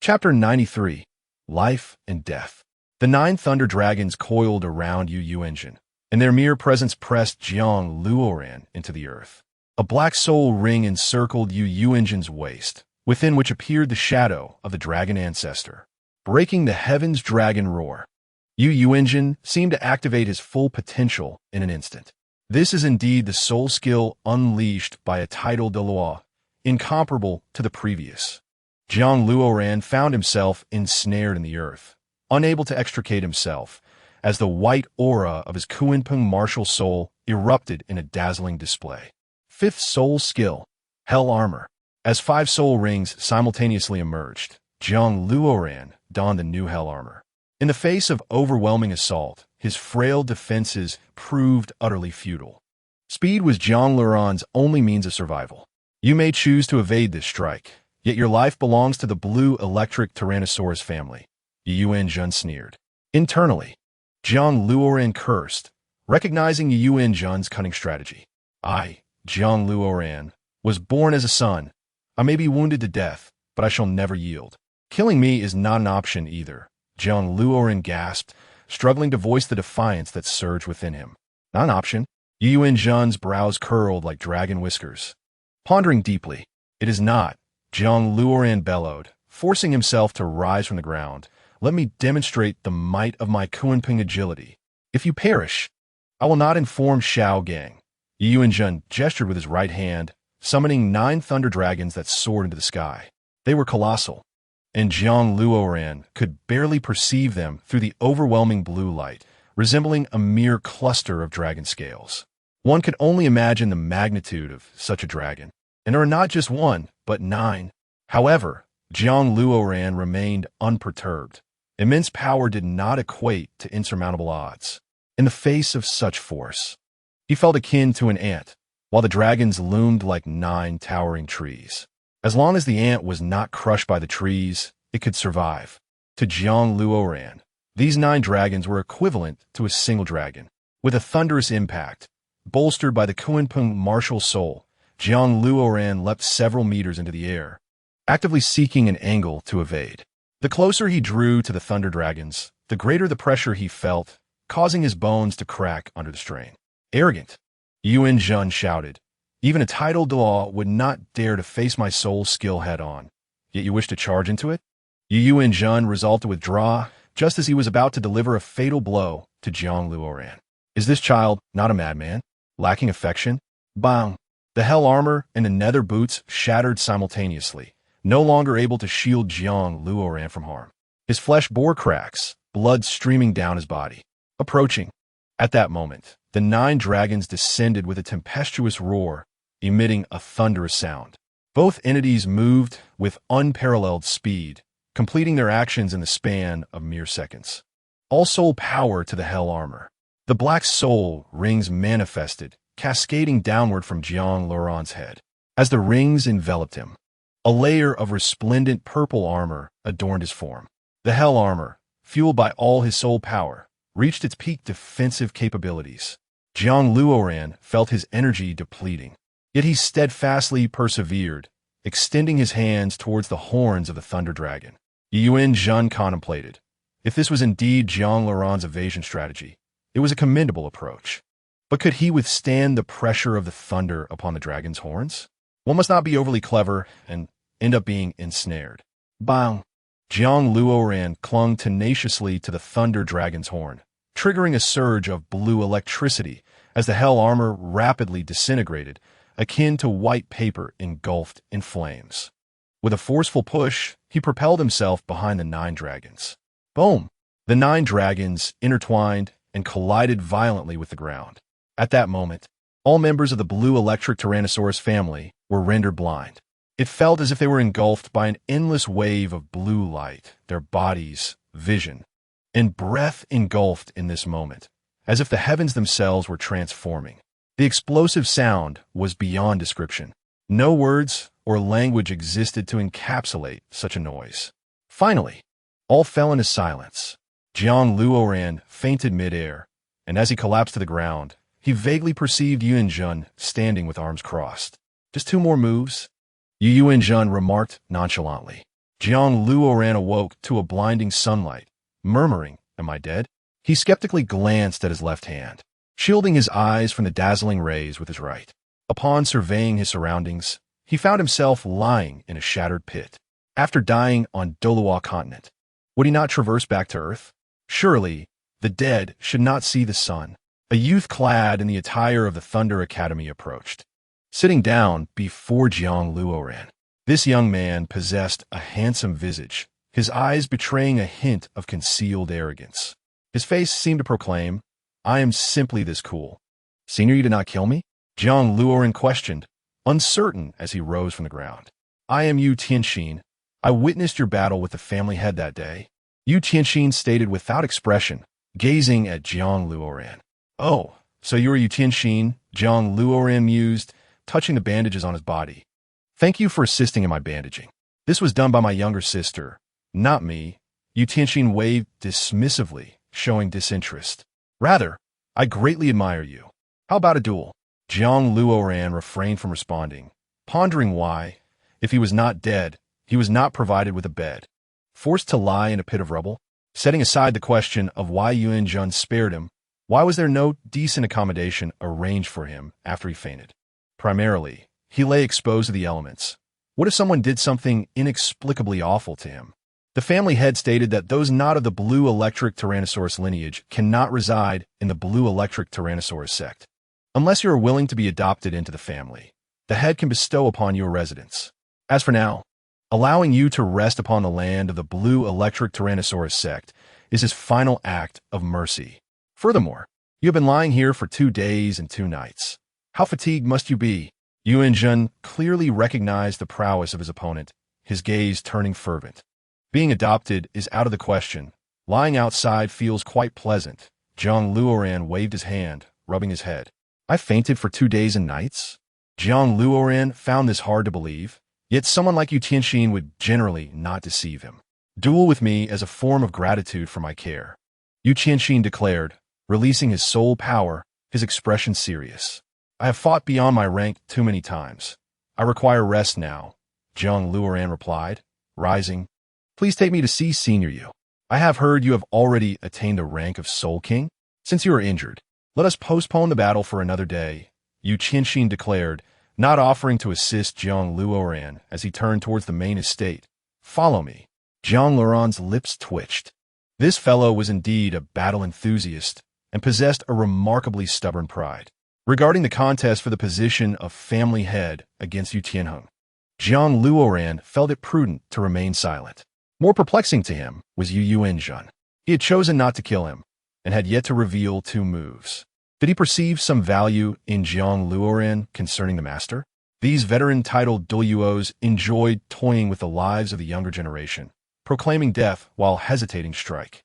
Chapter 93. Life and Death. The 9 thunder dragons coiled around Yu Engine, and their mere presence pressed Jiang Luoran into the earth. A black soul ring encircled Yu Engine's waist, within which appeared the shadow of the dragon ancestor, breaking the heavens' dragon roar. Yu Engine seemed to activate his full potential in an instant. This is indeed the soul skill unleashed by a tidal Doluo, incomparable to the previous. Jiang Luoran found himself ensnared in the earth, unable to extricate himself, as the white aura of his Kunpeng martial soul erupted in a dazzling display. 5th soul skill, Hell Armor. As 5 soul rings simultaneously emerged, Jiang Luoran donned the new Hell Armor. In the face of overwhelming assault, his frail defenses proved utterly futile. Speed was Jiang Luoran's only means of survival. You may choose to evade this strike, yet your life belongs to the blue electric Tyrannosaurus family. Yu Engine sneered. Internally, Jiang Luoran cursed, recognizing Yu Engine's cunning strategy. I, Jiang Luoran, was born as a son. I may be wounded to death, but I shall never yield. Killing me is not an option either, Jiang Luoran gasped, struggling to voice the defiance that surged within him. Not an option? Yu Engine's brows curled like dragon whiskers. Pondering deeply, it is not, Jiang Luoran bellowed, forcing himself to rise from the ground. Let me demonstrate the might of my Kunpeng agility. If you perish, I will not inform Shao Gang. Yuanzhen gestured with his right hand, summoning 9 thunder dragons that soared into the sky. They were colossal, and Jiang Luoran could barely perceive them through the overwhelming blue light, resembling a mere cluster of dragon scales. One could only imagine the magnitude of such a dragon. And there are not just 1, but 9. However, Jiang Luoran remained unperturbed. Immense power did not equate to insurmountable odds. In the face of such force, he felt akin to an ant, while the dragons loomed like 9 towering trees. As long as the ant was not crushed by the trees, it could survive. To Jiang Luoran, these 9 dragons were equivalent to a single dragon. With a thunderous impact, bolstered by the Kunpeng martial soul, Jiang Luoran leapt several meters into the air, actively seeking an angle to evade. The closer he drew to the thunder dragons, the greater the pressure he felt, causing his bones to crack under the strain. Arrogant, Yuanzhen shouted. Even a titled law would not dare to face my soul skill head-on. Yet you wish to charge into it? Yuanzhen resolved to withdraw, just as he was about to deliver a fatal blow to Jiang Luoran. Is this child not a madman, lacking affection? Bang! The hell armor and the nether boots shattered simultaneously, no longer able to shield Jiang Luoran from harm. His flesh bore cracks, blood streaming down his body. Approaching. At that moment, the 9 dragons descended with a tempestuous roar, emitting a thunderous sound. Both entities moved with unparalleled speed, completing their actions in the span of mere seconds. All soul power to the hell armor. The black soul rings manifested, cascading downward from Jiang Luoran's head. As the rings enveloped him, a layer of resplendent purple armor adorned his form. The hell armor, fueled by all his soul power, reached its peak defensive capabilities. Jiang Luoran felt his energy depleting. Yet he steadfastly persevered, extending his hands towards the horns of the thunder dragon. Yuanzhen contemplated. If this was indeed Jiang Luoran's evasion strategy, it was a commendable approach. But could he withstand the pressure of the thunder upon the dragon's horns? One must not be overly clever and end up being ensnared. Bang! Jiang Luoran clung tenaciously to the thunder dragon's horn, triggering a surge of blue electricity as the hell armor rapidly disintegrated, akin to white paper engulfed in flames. With a forceful push, he propelled himself behind the 9 dragons. Boom! The 9 dragons intertwined and collided violently with the ground. At that moment, all members of the blue electric Tyrannosaurus family were rendered blind. It felt as if they were engulfed by an endless wave of blue light, their bodies, vision, and breath engulfed in this moment, as if the heavens themselves were transforming. The explosive sound was beyond description. No words or language existed to encapsulate such a noise. Finally, all fell into silence. Jiang Luoran fainted midair, and as he collapsed to the ground, he vaguely perceived Yuanzhen standing with arms crossed. Just 2 more moves, Yuanzhen remarked nonchalantly. Jiang Luoran awoke to a blinding sunlight, murmuring, "Am I dead?" He skeptically glanced at his left hand, shielding his eyes from the dazzling rays with his right. Upon surveying his surroundings, he found himself lying in a shattered pit. After dying on Dolua continent, would he not traverse back to Earth? Surely, the dead should not see the sun. A youth clad in the attire of the Thunder Academy approached, sitting down before Jiang Luoran. This young man possessed a handsome visage, his eyes betraying a hint of concealed arrogance. His face seemed to proclaim, "I am simply this cool." "Senior, you did not kill me?" Jiang Luoran questioned, uncertain as he rose from the ground. "I am Yu Tianxin. I witnessed your battle with the family head that day." Yu Tianxin stated without expression, gazing at Jiang Luoran. "Oh, so you are Yu Tianxin," Jiang Luoran mused, touching the bandages on his body. "Thank you for assisting in my bandaging. This was done by my younger sister, not me." Yu Tianxin waved dismissively, showing disinterest. "Rather, I greatly admire you. How about a duel?" Jiang Luoran refrained from responding, pondering why, if he was not dead, he was not provided with a bed. Forced to lie in a pit of rubble? Setting aside the question of why Yuanzhen spared him, why was there no decent accommodation arranged for him after he fainted? Primarily, he lay exposed to the elements, What if someone did something inexplicably awful to him? The family head stated that those not of the blue electric Tyrannosaurus lineage cannot reside in the blue electric Tyrannosaurus sect. Unless you are willing to be adopted into the family, the head can bestow upon you a residence. As for now, allowing you to rest upon the land of the blue electric Tyrannosaurus sect is his final act of mercy. Furthermore, you have been lying here for 2 days and 2 nights. How fatigued must you be? Yuan Jun clearly recognized the prowess of his opponent, his gaze turning fervent. Being adopted is out of the question. Lying outside feels quite pleasant. Zhang Luoran waved his hand, rubbing his head. I fainted for 2 days and nights? Zhang Luoran found this hard to believe, yet someone like Yu Tianxin would generally not deceive him. Duel with me as a form of gratitude for my care, Yu Tianxin declared, releasing his soul power, his expression serious. I have fought beyond my rank too many times. I require rest now, Zhang Luoran replied, rising. Please take me to see Senior Yu. I have heard you have already attained the rank of Soul King. Since you are injured, let us postpone the battle for another day, Yu Tianxin declared, not offering to assist Zhang Luoran as he turned towards the main estate. Follow me. Zhang Luoran's lips twitched. This fellow was indeed a battle enthusiast and possessed a remarkably stubborn pride. Regarding the contest for the position of family head against Yu Tianheng, Zhang Luoran felt it prudent to remain silent. More perplexing to him was Yu Yuanjun. He had chosen not to kill him, and had yet to reveal 2 moves. Did he perceive some value in Zhang Luoran concerning the master? These veteran-titled Dulyuos enjoyed toying with the lives of the younger generation, proclaiming death while hesitating strike.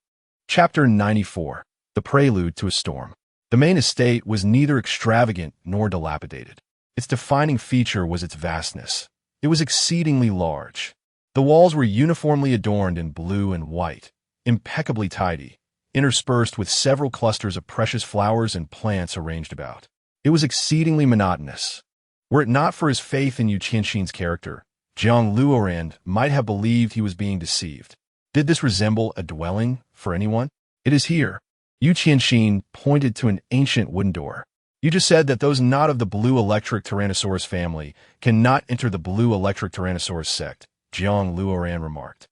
Chapter 94. The Prelude to a Storm. The main estate was neither extravagant nor dilapidated. Its defining feature was its vastness. It was exceedingly large. The walls were uniformly adorned in blue and white, impeccably tidy, interspersed with several clusters of precious flowers and plants arranged about. It was exceedingly monotonous. Were it not for his faith in Yu Tianxin's character, Zhang Luoran might have believed he was being deceived. Did this resemble a dwelling for anyone? It is here. Yu Tianxin pointed to an ancient wooden door. You just said that those not of the blue electric Tyrannosaurus family cannot enter the blue electric Tyrannosaurus sect, Zhang Luoran remarked.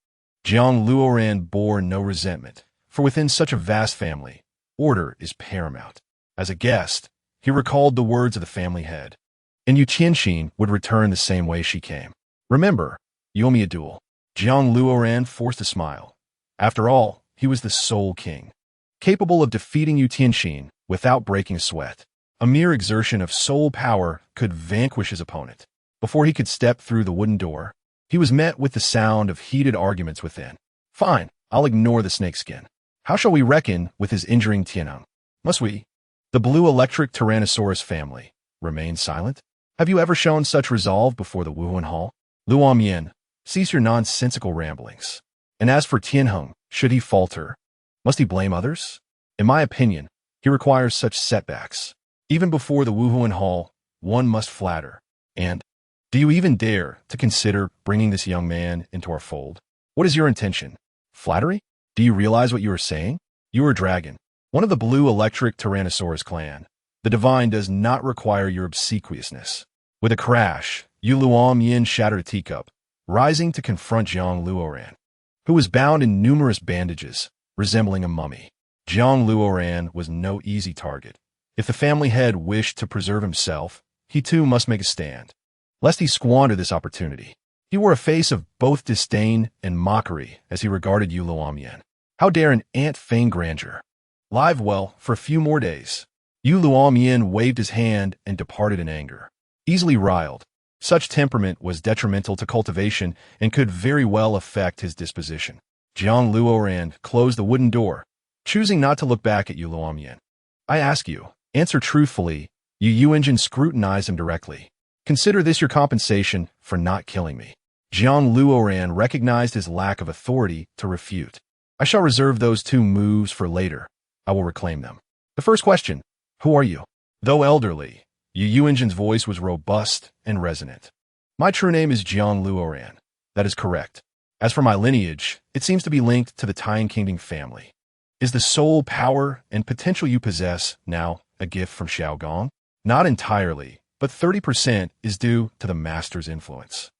Zhang Luoran bore no resentment, for within such a vast family, order is paramount. As a guest, he recalled the words of the family head. And Yu Tianxin would return the same way she came. Remember, you owe me a duel. Zhang Luoran forced a smile. After all, he was the Soul King, capable of defeating Yu Tianxin without breaking a sweat. A mere exertion of soul power could vanquish his opponent. Before he could step through the wooden door, he was met with the sound of heated arguments within. Fine, I'll ignore the snakeskin. How shall we reckon with his injuring Tianheng? Must we, the blue electric Tyrannosaurus family, remain silent? Have you ever shown such resolve before the Wuhan Hall? Luo Mian, cease your nonsensical ramblings. And as for Tianheng, should he falter, must he blame others? In my opinion, he requires such setbacks. Even before the Wuhan Hall, one must flatter. And do you even dare to consider bringing this young man into our fold? What is your intention? Flattery? Do you realize what you are saying? You are a dragon, one of the blue electric Tyrannosaurus clan. The divine does not require your obsequiousness. With a crash, Yu Luomian shattered a teacup, rising to confront Zhang Luoran, who was bound in numerous bandages, resembling a mummy. Zhang Luoran was no easy target. If the family head wished to preserve himself, he too must make a stand, lest he squander this opportunity. He wore a face of both disdain and mockery as he regarded Yu Luomian. How dare an ant feign grandeur? Live well for a few more days. Yu Luomian waved his hand and departed in anger. Easily riled, such temperament was detrimental to cultivation and could very well affect his disposition. Zhang Luoran closed the wooden door, choosing not to look back at Yu Luomian. I ask you, answer truthfully. Yu Yuanjin scrutinized him directly. Consider this your compensation for not killing me. Zhang Luoran recognized his lack of authority to refute. I shall reserve those 2 moves for later. I will reclaim them. The first question, who are you? Though elderly, Yu Yuanjin's voice was robust and resonant. My true name is Zhang Luoran. That is correct. As for my lineage, it seems to be linked to the Tang Kingdom family. Is the soul power and potential you possess now a gift from Xiaogong? Not entirely, but 30% is due to the master's influence.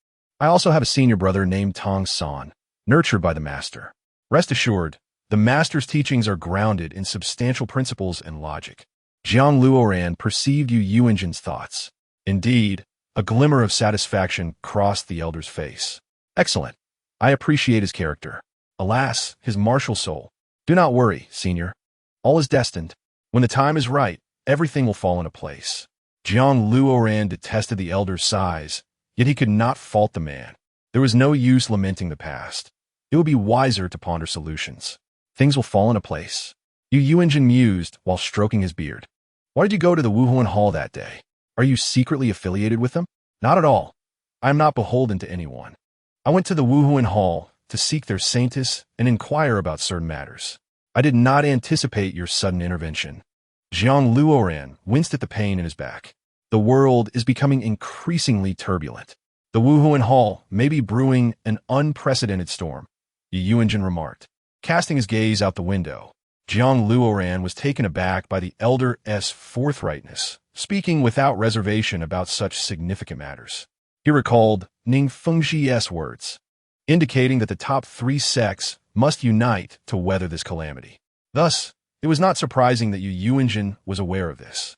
I also have a senior brother named Tong San, nurtured by the master. Rest assured, the master's teachings are grounded in substantial principles and logic. Jiang Luoran perceived Yu Yuanjin's thoughts. Indeed, a glimmer of satisfaction crossed the elder's face. Excellent. I appreciate his character. Alas, his martial soul. Do not worry, senior. All is destined. When the time is right, everything will fall into place. Jiang Luoran detested the elder's sighs, yet he could not fault the man. There was no use lamenting the past. It would be wiser to ponder solutions. Things will fall into place. Yu Yuanjin mused while stroking his beard. Why did you go to the Wuhuan Hall that day? Are you secretly affiliated with them? Not at all. I am not beholden to anyone. I went to the Wuhuan Hall to seek their saintess and inquire about certain matters. I did not anticipate your sudden intervention. Jiang Luoran winced at the pain in his back. The world is becoming increasingly turbulent. The Wuhuan Hall may be brewing an unprecedented storm, Yu Yuanjin remarked. Casting his gaze out the window, Jiang Luoran was taken aback by the elder's forthrightness, speaking without reservation about such significant matters. He recalled Ning Fengzhi's words, indicating that the top 3 sects must unite to weather this calamity. Thus, it was not surprising that Yu Yuanjin was aware of this.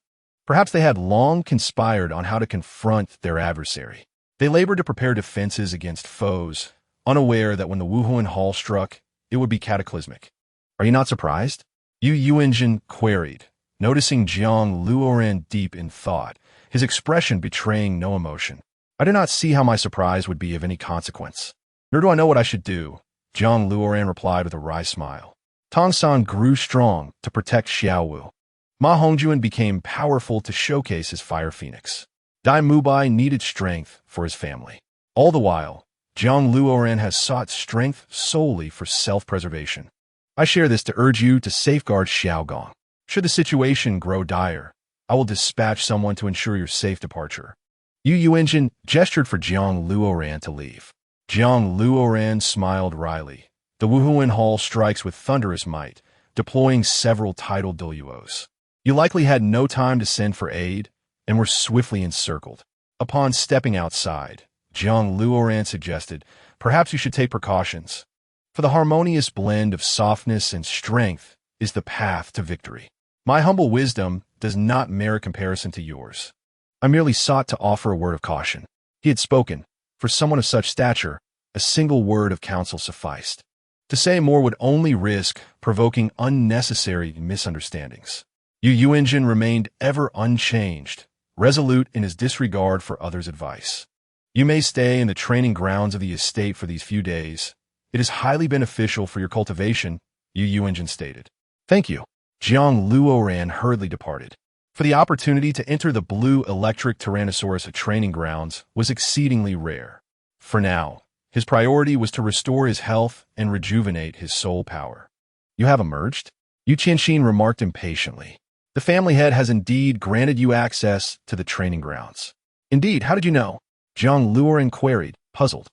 Perhaps they had long conspired on how to confront their adversary. They labored to prepare defenses against foes, unaware that when the Wuhuan Hall struck, it would be cataclysmic. Are you not surprised? Yu Yuanjin queried, noticing Jiang Luoran deep in thought, his expression betraying no emotion. I do not see how my surprise would be of any consequence. Nor do I know what I should do, Jiang Luoran replied with a wry smile. Tong San grew strong to protect Xiaowu. Ma Hongjuan became powerful to showcase his fire phoenix. Dai Mubai needed strength for his family. All the while, Jiang Luoran has sought strength solely for self-preservation. I share this to urge you to safeguard Xiaogong. Should the situation grow dire, I will dispatch someone to ensure your safe departure. Yu Yuanjin gestured for Jiang Luoran to leave. Jiang Luoran smiled wryly. The Wuhuan Hall strikes with thunderous might, deploying several tidal deluos. You likely had no time to send for aid, and were swiftly encircled. Upon stepping outside, Jiang Luoran suggested, perhaps you should take precautions. For the harmonious blend of softness and strength is the path to victory. My humble wisdom does not merit comparison to yours. I merely sought to offer a word of caution. He had spoken. For someone of such stature, a single word of counsel sufficed. To say more would only risk provoking unnecessary misunderstandings. Yu Yuanjin remained ever unchanged, resolute in his disregard for others' advice. You may stay in the training grounds of the estate for these few days. It is highly beneficial for your cultivation, Yu Yuanjin stated. Thank you. Jiang Luoran hurriedly departed. For the opportunity to enter the blue electric Tyrannosaurus training grounds was exceedingly rare. For now, his priority was to restore his health and rejuvenate his soul power. You have emerged? Yu Qianxin remarked impatiently. The family head has indeed granted you access to the training grounds. Indeed, how did you know? Jiang Luoran queried, puzzled.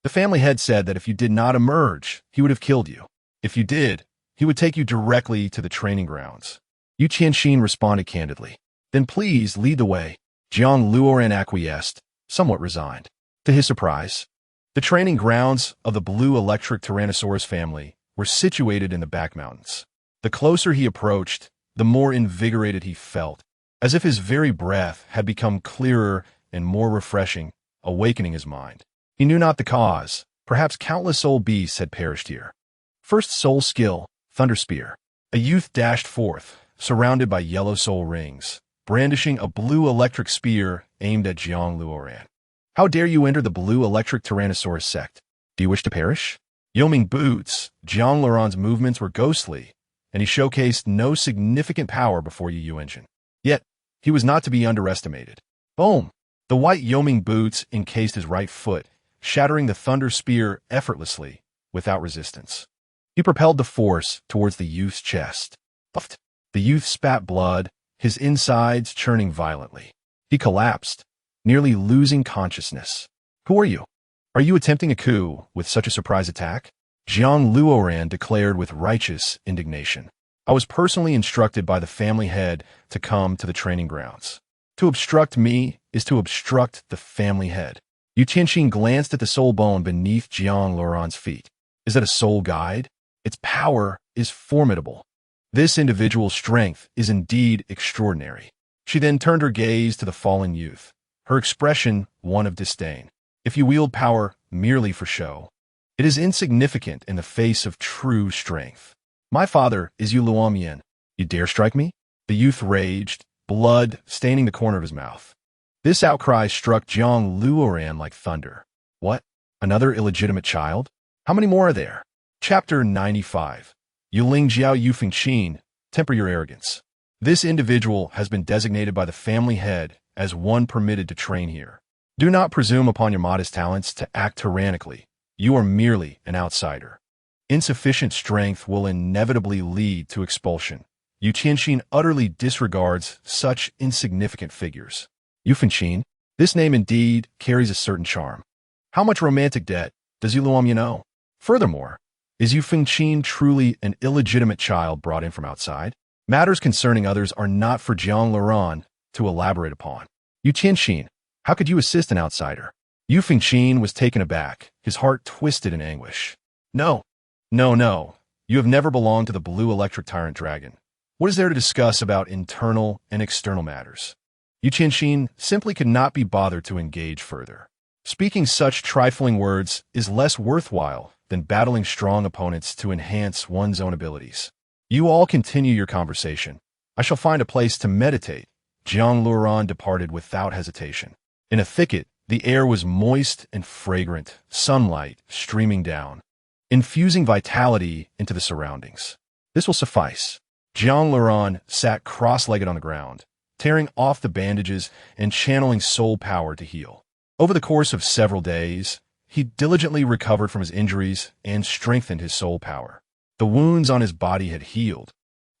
The family head said that if you did not emerge, he would have killed you. If you did, he would take you directly to the training grounds. Yu Qianxin responded candidly. Then please lead the way. Jiang Luoran acquiesced, somewhat resigned. To his surprise, the training grounds of the blue electric Tyrannosaurus family were situated in the back mountains. The closer he approached, the more invigorated he felt, as if his very breath had become clearer and more refreshing, awakening his mind. He knew not the cause. Perhaps countless soul beasts had perished here. First soul skill, Thunder Spear. A youth dashed forth, surrounded by yellow soul rings, brandishing a blue electric spear aimed at Jiang Luoran. How dare you enter the blue electric Tyrannosaurus sect? Do you wish to perish? Yoming boots, Jiang Luoran's movements were ghostly, and he showcased no significant power before Yu Yuanjin. Yet, he was not to be underestimated. Boom! The white Yoming boots encased his right foot, shattering the thunder spear effortlessly, without resistance. He propelled the force towards the youth's chest. Puffed. The youth spat blood, his insides churning violently. He collapsed, nearly losing consciousness. Who are you? Are you attempting a coup with such a surprise attack? Jiang Luoran declared with righteous indignation. I was personally instructed by the family head to come to the training grounds. To obstruct me is to obstruct the family head. Yu Tianxin glanced at the soul bone beneath Jiang Luoran's feet. Is that a soul guide? Its power is formidable. This individual's strength is indeed extraordinary. She then turned her gaze to the fallen youth, her expression one of disdain. If you wield power merely for show, it is insignificant in the face of true strength. My father is Yu Luomian. You dare strike me? The youth raged, blood staining the corner of his mouth. This outcry struck Jiang Luoran like thunder. What? Another illegitimate child? How many more are there? Chapter 95. Yuling Jiao Yufengqin, temper your arrogance. This individual has been designated by the family head as one permitted to train here. Do not presume upon your modest talents to act tyrannically. You are merely an outsider. Insufficient strength will inevitably lead to expulsion. Yu Tianxin utterly disregards such insignificant figures. Yufengqin, this name indeed carries a certain charm. How much romantic debt does Yu Luomian know? Furthermore, is Yufengqin truly an illegitimate child brought in from outside? Matters concerning others are not for Jiang Luoran to elaborate upon. Yu Tianxin, how could you assist an outsider? Yufengqin was taken aback, his heart twisted in anguish. No. You have never belonged to the Blue Electric Tyrant Dragon. What is there to discuss about internal and external matters? Yu Tianxin simply could not be bothered to engage further. Speaking such trifling words is less worthwhile than battling strong opponents to enhance one's own abilities. You all continue your conversation. I shall find a place to meditate. Jiang Luoran departed without hesitation. In a thicket, the air was moist and fragrant, sunlight streaming down, infusing vitality into the surroundings. This will suffice. Jiang Luoran sat cross-legged on the ground, tearing off the bandages and channeling soul power to heal. Over the course of several days, he diligently recovered from his injuries and strengthened his soul power. The wounds on his body had healed,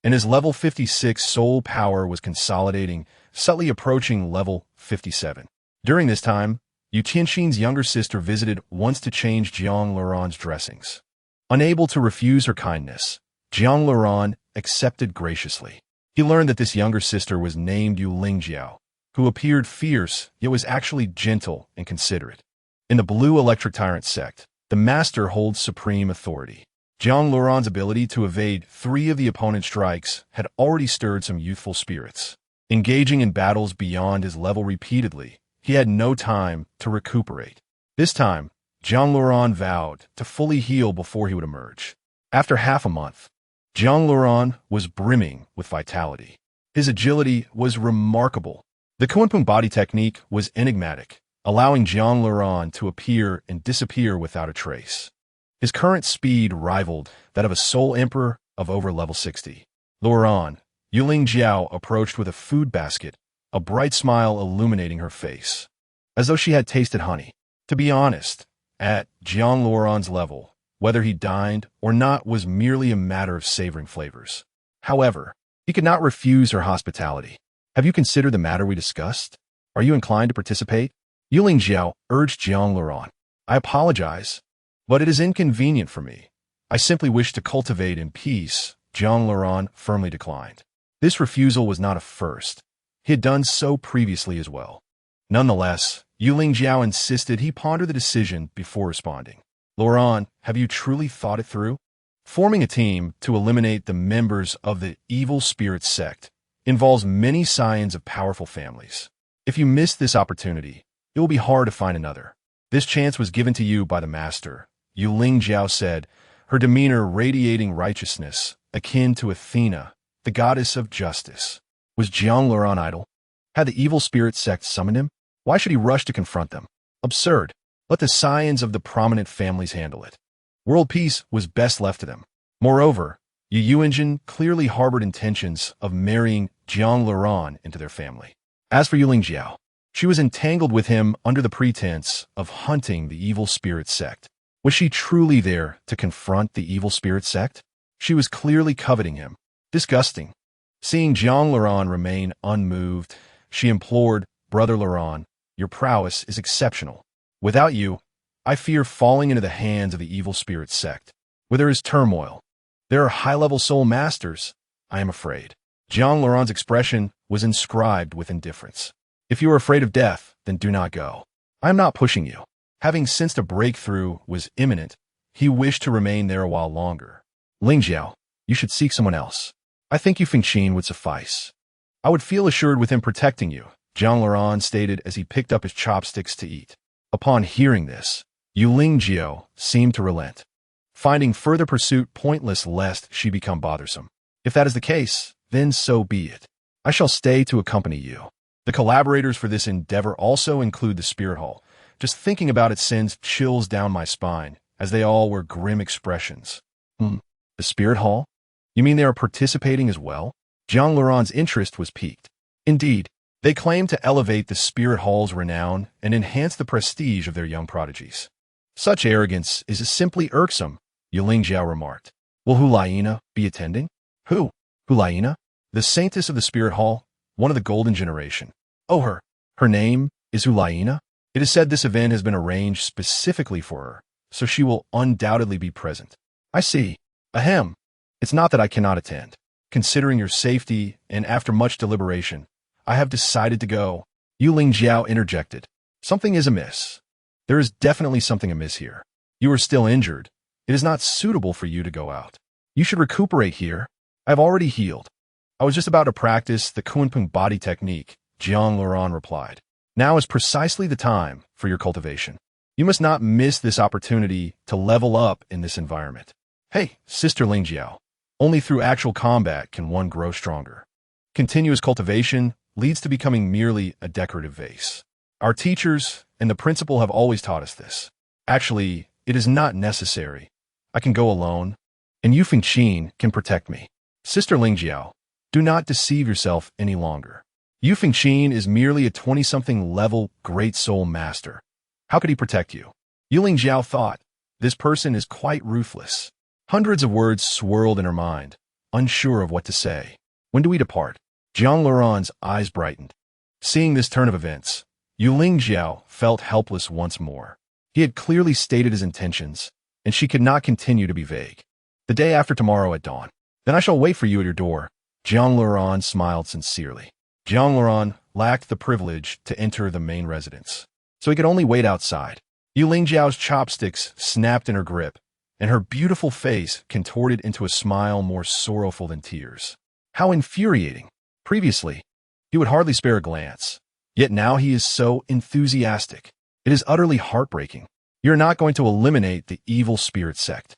and his level 56 soul power was consolidating, subtly approaching level 57. During this time, Yu Tianxin's younger sister visited once to change Jiang Luoran's dressings. Unable to refuse her kindness, Jiang Luoran accepted graciously. He learned that this younger sister was named Yuling Jiao, who appeared fierce yet was actually gentle and considerate. In the Blue Electric Tyrant sect, the master holds supreme authority. Jiang Luoran's ability to evade 3 of the opponent's strikes had already stirred some youthful spirits. Engaging in battles beyond his level repeatedly, he had no time to recuperate. This time, Jiang Luoran vowed to fully heal before he would emerge. After half a month, Jiang Luoran was brimming with vitality. His agility was remarkable. The Kunpeng body technique was enigmatic, allowing Jiang Luoran to appear and disappear without a trace. His current speed rivaled that of a Soul Emperor of over level 60. Luoran, Yuling Jiao approached with a food basket, a bright smile illuminating her face, as though she had tasted honey. To be honest, at Jiang Luoran's level, whether he dined or not was merely a matter of savoring flavors. However, he could not refuse her hospitality. Have you considered the matter we discussed? Are you inclined to participate? Yuling Jiao urged Jiang Luoran. I apologize, but it is inconvenient for me. I simply wish to cultivate in peace. Jiang Luoran firmly declined. This refusal was not a first. He had done so previously as well. Nonetheless, Yuling Jiao insisted he ponder the decision before responding. Luoran, have you truly thought it through? Forming a team to eliminate the members of the evil spirit sect involves many scions of powerful families. If you miss this opportunity, it will be hard to find another. This chance was given to you by the master, Yuling Jiao said, her demeanor radiating righteousness, akin to Athena, the goddess of justice. Was Jiang Luoran idle? Had the evil spirit sect summoned him? Why should he rush to confront them? Absurd. Let the scions of the prominent families handle it. World peace was best left to them. Moreover, Yu Yuanjin clearly harbored intentions of marrying Jiang Luoran into their family. As for Yuling Jiao, she was entangled with him under the pretense of hunting the evil spirit sect. Was she truly there to confront the evil spirit sect? She was clearly coveting him. Disgusting. Seeing Jiang Luoran remain unmoved, she implored, Brother Luoran, your prowess is exceptional. Without you, I fear falling into the hands of the evil spirit sect. Where there is turmoil, there are high-level soul masters, I am afraid. Jiang Luoran's expression was inscribed with indifference. If you are afraid of death, then do not go. I am not pushing you. Having sensed a breakthrough was imminent, he wished to remain there a while longer. Ling Jiao, you should seek someone else. I think Yu Fengqin would suffice. I would feel assured with him protecting you, Jiang Luoran stated as he picked up his chopsticks to eat. Upon hearing this, Yu Lingjiao seemed to relent, finding further pursuit pointless lest she become bothersome. If that is the case, then so be it. I shall stay to accompany you. The collaborators for this endeavor also include the Spirit Hall. Just thinking about it sends chills down my spine, as they all wear grim expressions. The Spirit Hall? You mean they are participating as well? Jiang Luoran's interest was piqued. Indeed, they claim to elevate the Spirit Hall's renown and enhance the prestige of their young prodigies. Such arrogance is simply irksome, Yu Lingjiao remarked. Will Hulaina be attending? Who? Hulaina? The saintess of the Spirit Hall, one of the Golden Generation. Oh, her name is Hulaina? It is said this event has been arranged specifically for her, so she will undoubtedly be present. I see. Ahem. It's not that I cannot attend. Considering your safety, and after much deliberation, I have decided to go. Yu Lingjiao interjected. Something is amiss. There is definitely something amiss here. You are still injured. It is not suitable for you to go out. You should recuperate here. I have already healed. I was just about to practice the Kunpeng body technique, Jiang Luoran replied. Now is precisely the time for your cultivation. You must not miss this opportunity to level up in this environment. Hey, Sister Lingjiao, only through actual combat can one grow stronger. Continuous cultivation leads to becoming merely a decorative vase. Our teachers and the principal have always taught us this. Actually, it is not necessary. I can go alone, and Yu Fengqin can protect me. Sister Lingjiao, do not deceive yourself any longer. Yu Fengqin is merely a 20-something level great soul master. How could he protect you? Yu Lingjiao thought, this person is quite ruthless. Hundreds of words swirled in her mind, unsure of what to say. When do we depart? Jiang Luoran's eyes brightened. Seeing this turn of events, Yu Lingjiao felt helpless once more. He had clearly stated his intentions, and she could not continue to be vague. The day after tomorrow at dawn. Then I shall wait for you at your door. Jiang Luoran smiled sincerely. Jiang Luoran lacked the privilege to enter the main residence, so he could only wait outside. Yu Lingjiao's chopsticks snapped in her grip, and her beautiful face contorted into a smile more sorrowful than tears. How infuriating! Previously, he would hardly spare a glance, yet now he is so enthusiastic. It is utterly heartbreaking. You're not going to eliminate the evil spirit sect.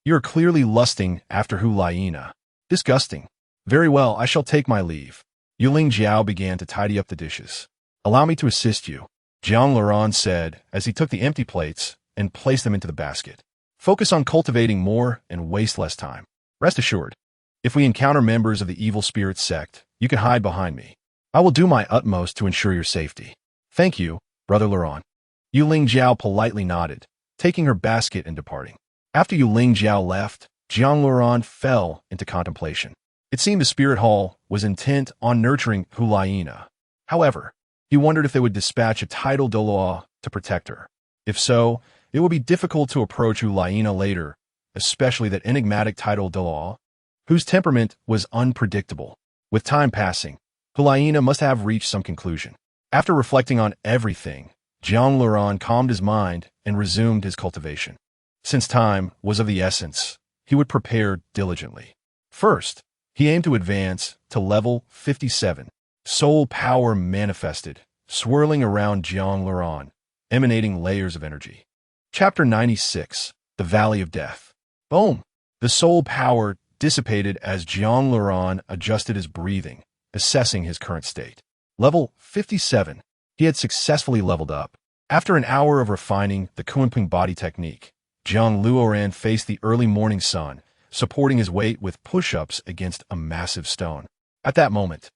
You're clearly lusting after Hulaina. Disgusting. Very well, I shall take my leave. Yu Lingjiao began to tidy up the dishes. Allow me to assist you, Jiang Luoran said as he took the empty plates and placed them into the basket. Focus on cultivating more and waste less time. Rest assured, if we encounter members of the evil spirit sect, you can hide behind me. I will do my utmost to ensure your safety. Thank you, Brother Luoran. Yu Lingjiao politely nodded, taking her basket and departing. After Yu Lingjiao left, Jiang Luoran fell into contemplation. It seemed the Spirit Hall was intent on nurturing Hulaina. However, he wondered if they would dispatch a title de law to protect her. If so, it would be difficult to approach Hulaina later, especially that enigmatic title de law, whose temperament was unpredictable. With time passing, Hulaina must have reached some conclusion. After reflecting on everything, Jiang Luoran calmed his mind and resumed his cultivation. Since time was of the essence, he would prepare diligently. First, he aimed to advance to level 57. Soul power manifested, swirling around Jiang Luoran, emanating layers of energy. Chapter 96, The Valley of Death. Boom! The soul power dissipated as Jiang Luoran adjusted his breathing, assessing his current state. Level 57. He had successfully leveled up. After an hour of refining the Kunpeng body technique, Jiang Luoran faced the early morning sun, supporting his weight with push-ups against a massive stone. At that moment,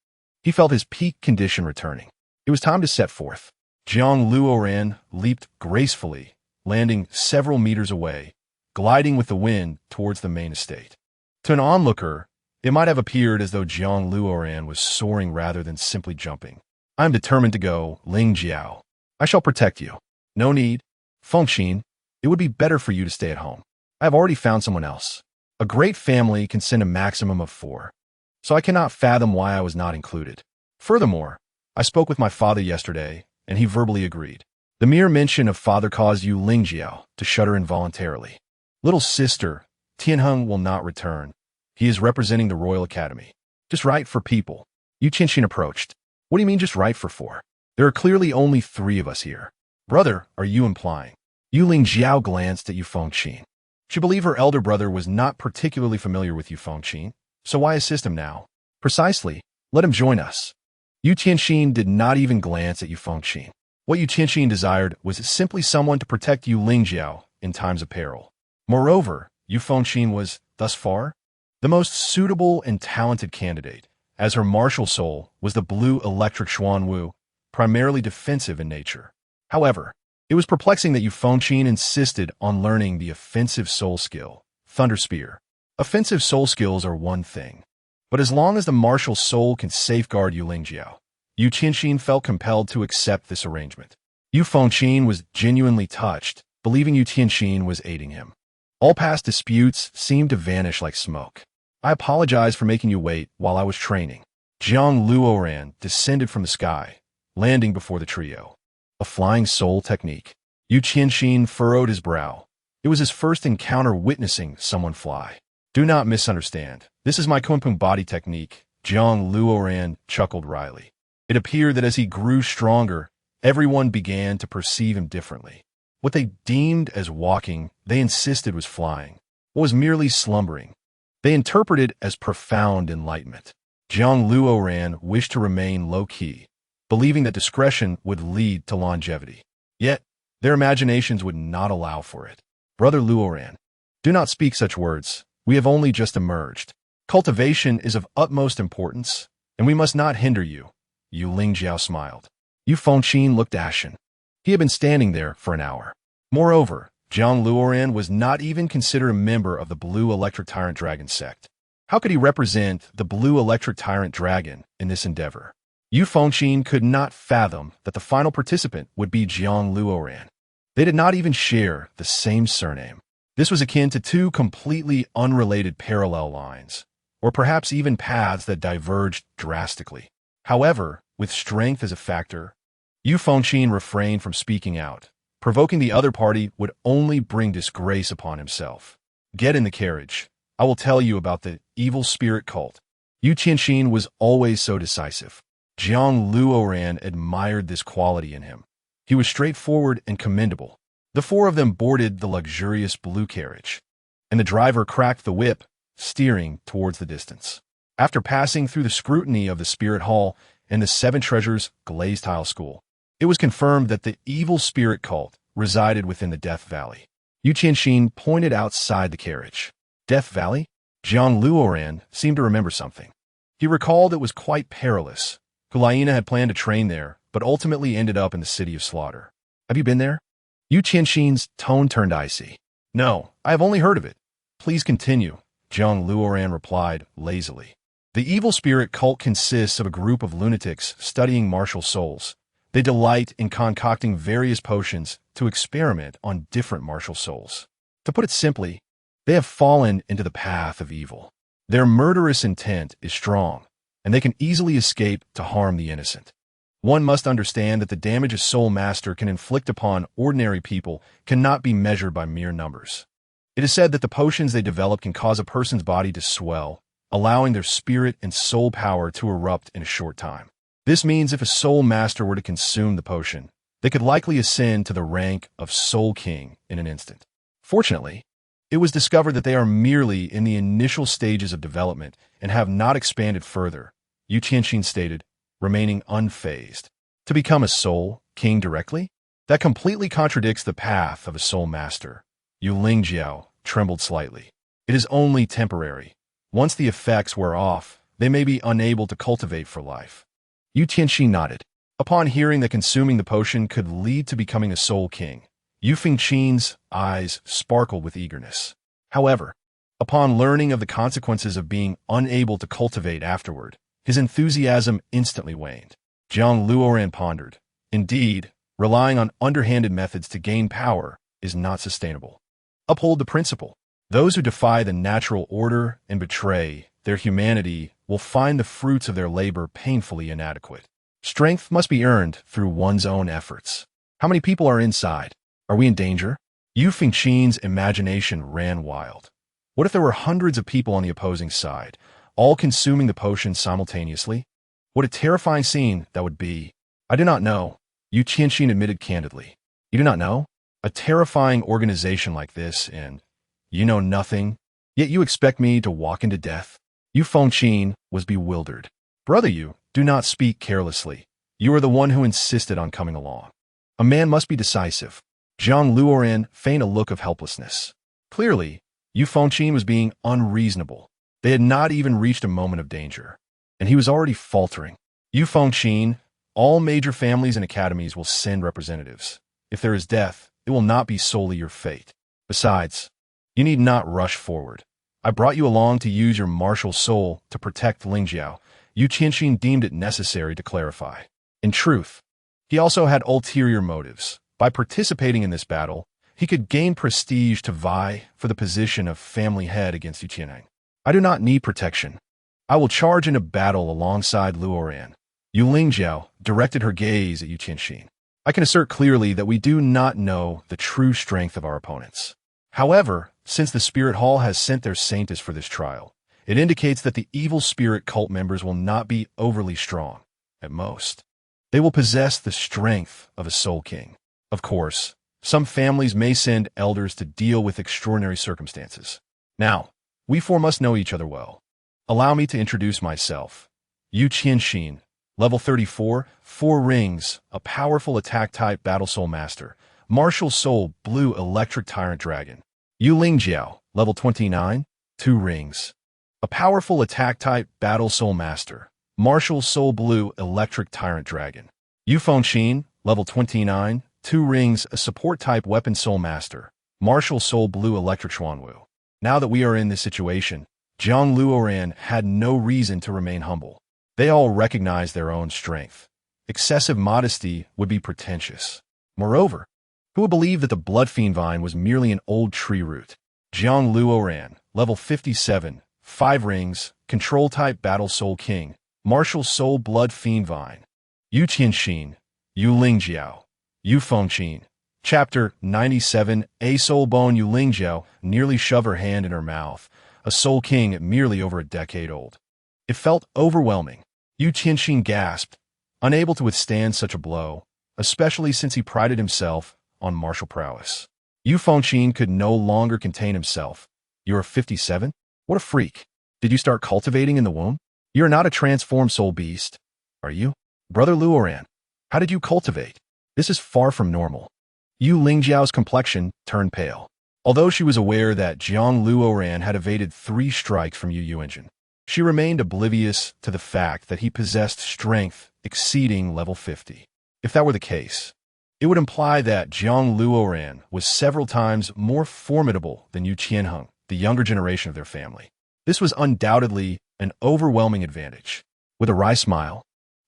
he felt his peak condition returning. It was time to set forth. Jiang Luoran leaped gracefully, landing several meters away, gliding with the wind towards the main estate. To an onlooker, it might have appeared as though Jiang Luoran was soaring rather than simply jumping. I am determined to go, Lingjiao. I shall protect you. No need. Fengqin, it would be better for you to stay at home. I have already found someone else. A great family can send a maximum of 4, so I cannot fathom why I was not included. Furthermore, I spoke with my father yesterday, and he verbally agreed. The mere mention of father caused Yu Lingjiao to shudder involuntarily. Little sister, Tianheng will not return. He is representing the Royal Academy. Just right for people. Yu Qianxin approached. What do you mean just right for four? There are clearly only 3 of us here. Brother, are you implying? Yu Lingjiao glanced at Yu Fengqin. She believed her elder brother was not particularly familiar with Yu Fengqin, so why assist him now? Precisely, let him join us. Yu Qianxin did not even glance at Yu Fengqin. What Yu Qianxin desired was simply someone to protect Yu Lingjiao in times of peril. Moreover, Yu Fengqin was, thus far, the most suitable and talented candidate, as her martial soul was the blue electric Xuanwu, primarily defensive in nature. However, it was perplexing that Yu Fengqin insisted on learning the offensive soul skill, Thunder Spear. Offensive soul skills are one thing, but as long as the martial soul can safeguard Yu Lingjiao, Yu Qianxin felt compelled to accept this arrangement. Yu Fengqin was genuinely touched, believing Yu Qianxin was aiding him. All past disputes seemed to vanish like smoke. I apologize for making you wait while I was training. Jiang Luoran descended from the sky, landing before the trio. A flying soul technique. Yu Qianxin furrowed his brow. It was his first encounter witnessing someone fly. Do not misunderstand. This is my Kunpeng body technique, Jiang Luoran chuckled wryly. It appeared that as he grew stronger, everyone began to perceive him differently. What they deemed as walking, they insisted was flying. What was merely slumbering, they interpreted as profound enlightenment. Jiang Luoran wished to remain low-key, believing that discretion would lead to longevity. Yet, their imaginations would not allow for it. Brother Luoran, do not speak such words. We have only just emerged. Cultivation is of utmost importance, and we must not hinder you. Yu Lingjiao smiled. Yu Fengqin looked ashen. He had been standing there for an hour. Moreover, Jiang Luoran was not even considered a member of the Blue Electric Tyrant Dragon sect. How could he represent the Blue Electric Tyrant Dragon in this endeavor? Yu Fengqin could not fathom that the final participant would be Jiang Luoran. They did not even share the same surname. This was akin to 2 completely unrelated parallel lines, or perhaps even paths that diverged drastically. However, with strength as a factor, Yu Fengqin refrained from speaking out. Provoking the other party would only bring disgrace upon himself. Get in the carriage. I will tell you about the evil spirit cult. Yu Qianxin was always so decisive. Jiang Luoran admired this quality in him. He was straightforward and commendable. The 4 of them boarded the luxurious blue carriage, and the driver cracked the whip, steering towards the distance. After passing through the scrutiny of the Spirit Hall and the 7 Treasures glazed tile school, it was confirmed that the evil spirit cult resided within the Death Valley. Yu Qianxin pointed outside the carriage. Death Valley? Jiang Luoran seemed to remember something. He recalled it was quite perilous. Gulaina had planned to train there, but ultimately ended up in the City of Slaughter. Have you been there? Yu Qianxin's tone turned icy. No, I have only heard of it. Please continue, Jiang Luoran replied lazily. The evil spirit cult consists of a group of lunatics studying martial souls. They delight in concocting various potions to experiment on different martial souls. To put it simply, they have fallen into the path of evil. Their murderous intent is strong, and they can easily escape to harm the innocent. One must understand that the damage a soul master can inflict upon ordinary people cannot be measured by mere numbers. It is said that the potions they develop can cause a person's body to swell, allowing their spirit and soul power to erupt in a short time. This means if a soul master were to consume the potion, they could likely ascend to the rank of Soul King in an instant. Fortunately, it was discovered that they are merely in the initial stages of development and have not expanded further, Yu Qianxin stated, remaining unfazed. To become a Soul King directly? That completely contradicts the path of a soul master. Yu Lingjiao trembled slightly. It is only temporary. Once the effects wear off, they may be unable to cultivate for life. Yu Qianxin nodded. Upon hearing that consuming the potion could lead to becoming a Soul King, Yu Fengqin's eyes sparkled with eagerness. However, upon learning of the consequences of being unable to cultivate afterward, his enthusiasm instantly waned. Jiang Luoran pondered. Indeed, relying on underhanded methods to gain power is not sustainable. Uphold the principle. Those who defy the natural order and betray their humanity will find the fruits of their labor painfully inadequate. Strength must be earned through one's own efforts. How many people are inside? Are we in danger? Yu Fengqin's imagination ran wild. What if there were hundreds of people on the opposing side, all consuming the potion simultaneously? What a terrifying scene that would be. I do not know, Yu Qianxin admitted candidly. You do not know? A terrifying organization like this, and you know nothing, yet you expect me to walk into death? Yu Fengqin was bewildered. Brother Yu, do not speak carelessly. You are the one who insisted on coming along. A man must be decisive. Zhang Luoran feigned a look of helplessness. Clearly, Yu Fengqin was being unreasonable. They had not even reached a moment of danger, and he was already faltering. Yu Fengqin, all major families and academies will send representatives. If there is death, it will not be solely your fate. Besides, you need not rush forward. I brought you along to use your martial soul to protect Lingjiao. Yu Qianxin deemed it necessary to clarify. In truth, he also had ulterior motives. By participating in this battle, he could gain prestige to vie for the position of family head against Yu Qianheng. I do not need protection. I will charge into battle alongside Luoran. Yu Lingjiao directed her gaze at Yu Qianxin. I can assert clearly that we do not know the true strength of our opponents. However, since the Spirit Hall has sent their saintess for this trial, it indicates that the evil spirit cult members will not be overly strong. At most, they will possess the strength of a Soul King. Of course, some families may send elders to deal with extraordinary circumstances. Now, we four must know each other well. Allow me to introduce myself. Yu Qianxin, level 34, 4 rings, a powerful attack-type Battle Soul Master, Martial Soul Blue Electric Tyrant Dragon. Yu Lingjiao, level 29, 2 rings, a powerful attack-type Battle Soul Master, Martial Soul Blue Electric Tyrant Dragon. Yu Fengqin, level 29, 2 rings, a support-type Weapon Soul Master, Martial Soul Blue Electric Xuanwu. Now that we are in this situation, Zhang Luoran had no reason to remain humble. They all recognized their own strength. Excessive modesty would be pretentious. Moreover, who would believe that the Blood Fiend Vine was merely an old tree root? Zhang Luoran, level 57, 5 rings, Control-type Battle Soul King, Martial Soul Blood Fiend Vine. Yu Qianxin, Yu Lingjiao, Yu Fengqin. Chapter 97, A Soul Bone. Yu Lingjiao nearly shoved her hand in her mouth, a Soul King merely over a decade old. It felt overwhelming. Yu Qianxin gasped, unable to withstand such a blow, especially since he prided himself on martial prowess. Yu Fengqin could no longer contain himself. You are 57? What a freak. Did you start cultivating in the womb? You are not a transformed soul beast, are you? Brother Luoran, how did you cultivate? This is far from normal. Yu Lingjiao's complexion turned pale. Although she was aware that Zhang Luoran had evaded 3 strikes from Yu Yuanjin, she remained oblivious to the fact that he possessed strength exceeding level 50. If that were the case, it would imply that Zhang Luoran was several times more formidable than Yu Qianheng, the younger generation of their family. This was undoubtedly an overwhelming advantage. With a wry smile,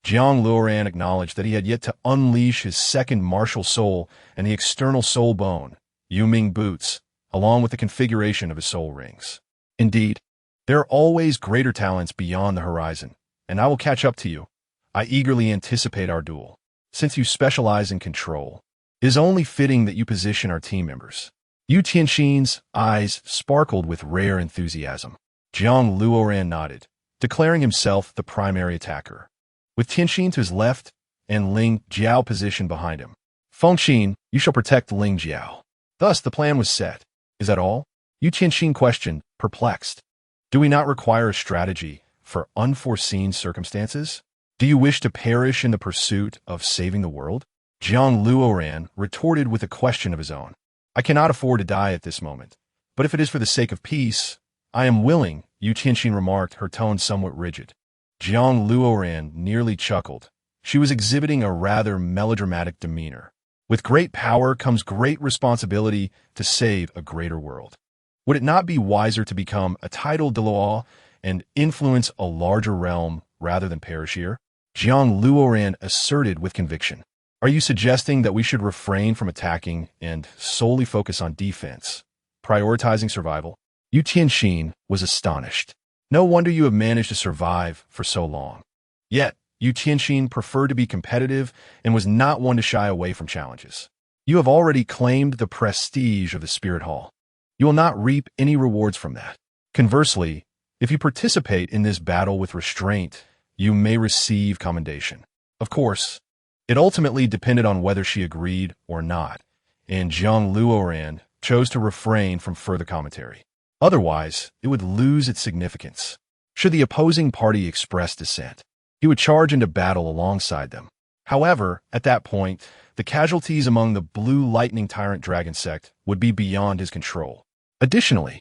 Zhang Luoran acknowledged that he had yet to unleash his second martial soul and the external soul bone, Yu Ming boots, along with the configuration of his soul rings. Indeed, there are always greater talents beyond the horizon, and I will catch up to you. I eagerly anticipate our duel. Since you specialize in control, it is only fitting that you position our team members. Yu Qianxin's eyes sparkled with rare enthusiasm. Zhang Luoran nodded, declaring himself the primary attacker, with Tianxin to his left and Ling Jiao positioned behind him. Fengqin, you shall protect Ling Jiao. Thus the plan was set. Is that all? Yu Qianxin questioned, perplexed. Do we not require a strategy for unforeseen circumstances? Do you wish to perish in the pursuit of saving the world? Zhang Luoran retorted with a question of his own. I cannot afford to die at this moment, but if it is for the sake of peace, I am willing, Yu Qianxin remarked, her tone somewhat rigid. Zhang Luoran nearly chuckled. She was exhibiting a rather melodramatic demeanor. With great power comes great responsibility to save a greater world. Would it not be wiser to become a title de law and influence a larger realm rather than perish here? Zhang Luoran asserted with conviction. Are you suggesting that we should refrain from attacking and solely focus on defense, prioritizing survival? Yu Qianxin was astonished. No wonder you have managed to survive for so long. Yet, Yu Qianxin preferred to be competitive and was not one to shy away from challenges. You have already claimed the prestige of the Spirit Hall. You will not reap any rewards from that. Conversely, if you participate in this battle with restraint, you may receive commendation. Of course, it ultimately depended on whether she agreed or not, and Zhang Luoran chose to refrain from further commentary. Otherwise, it would lose its significance. Should the opposing party express dissent, he would charge into battle alongside them. However, at that point, the casualties among the Blue Lightning Tyrant Dragon sect would be beyond his control. Additionally,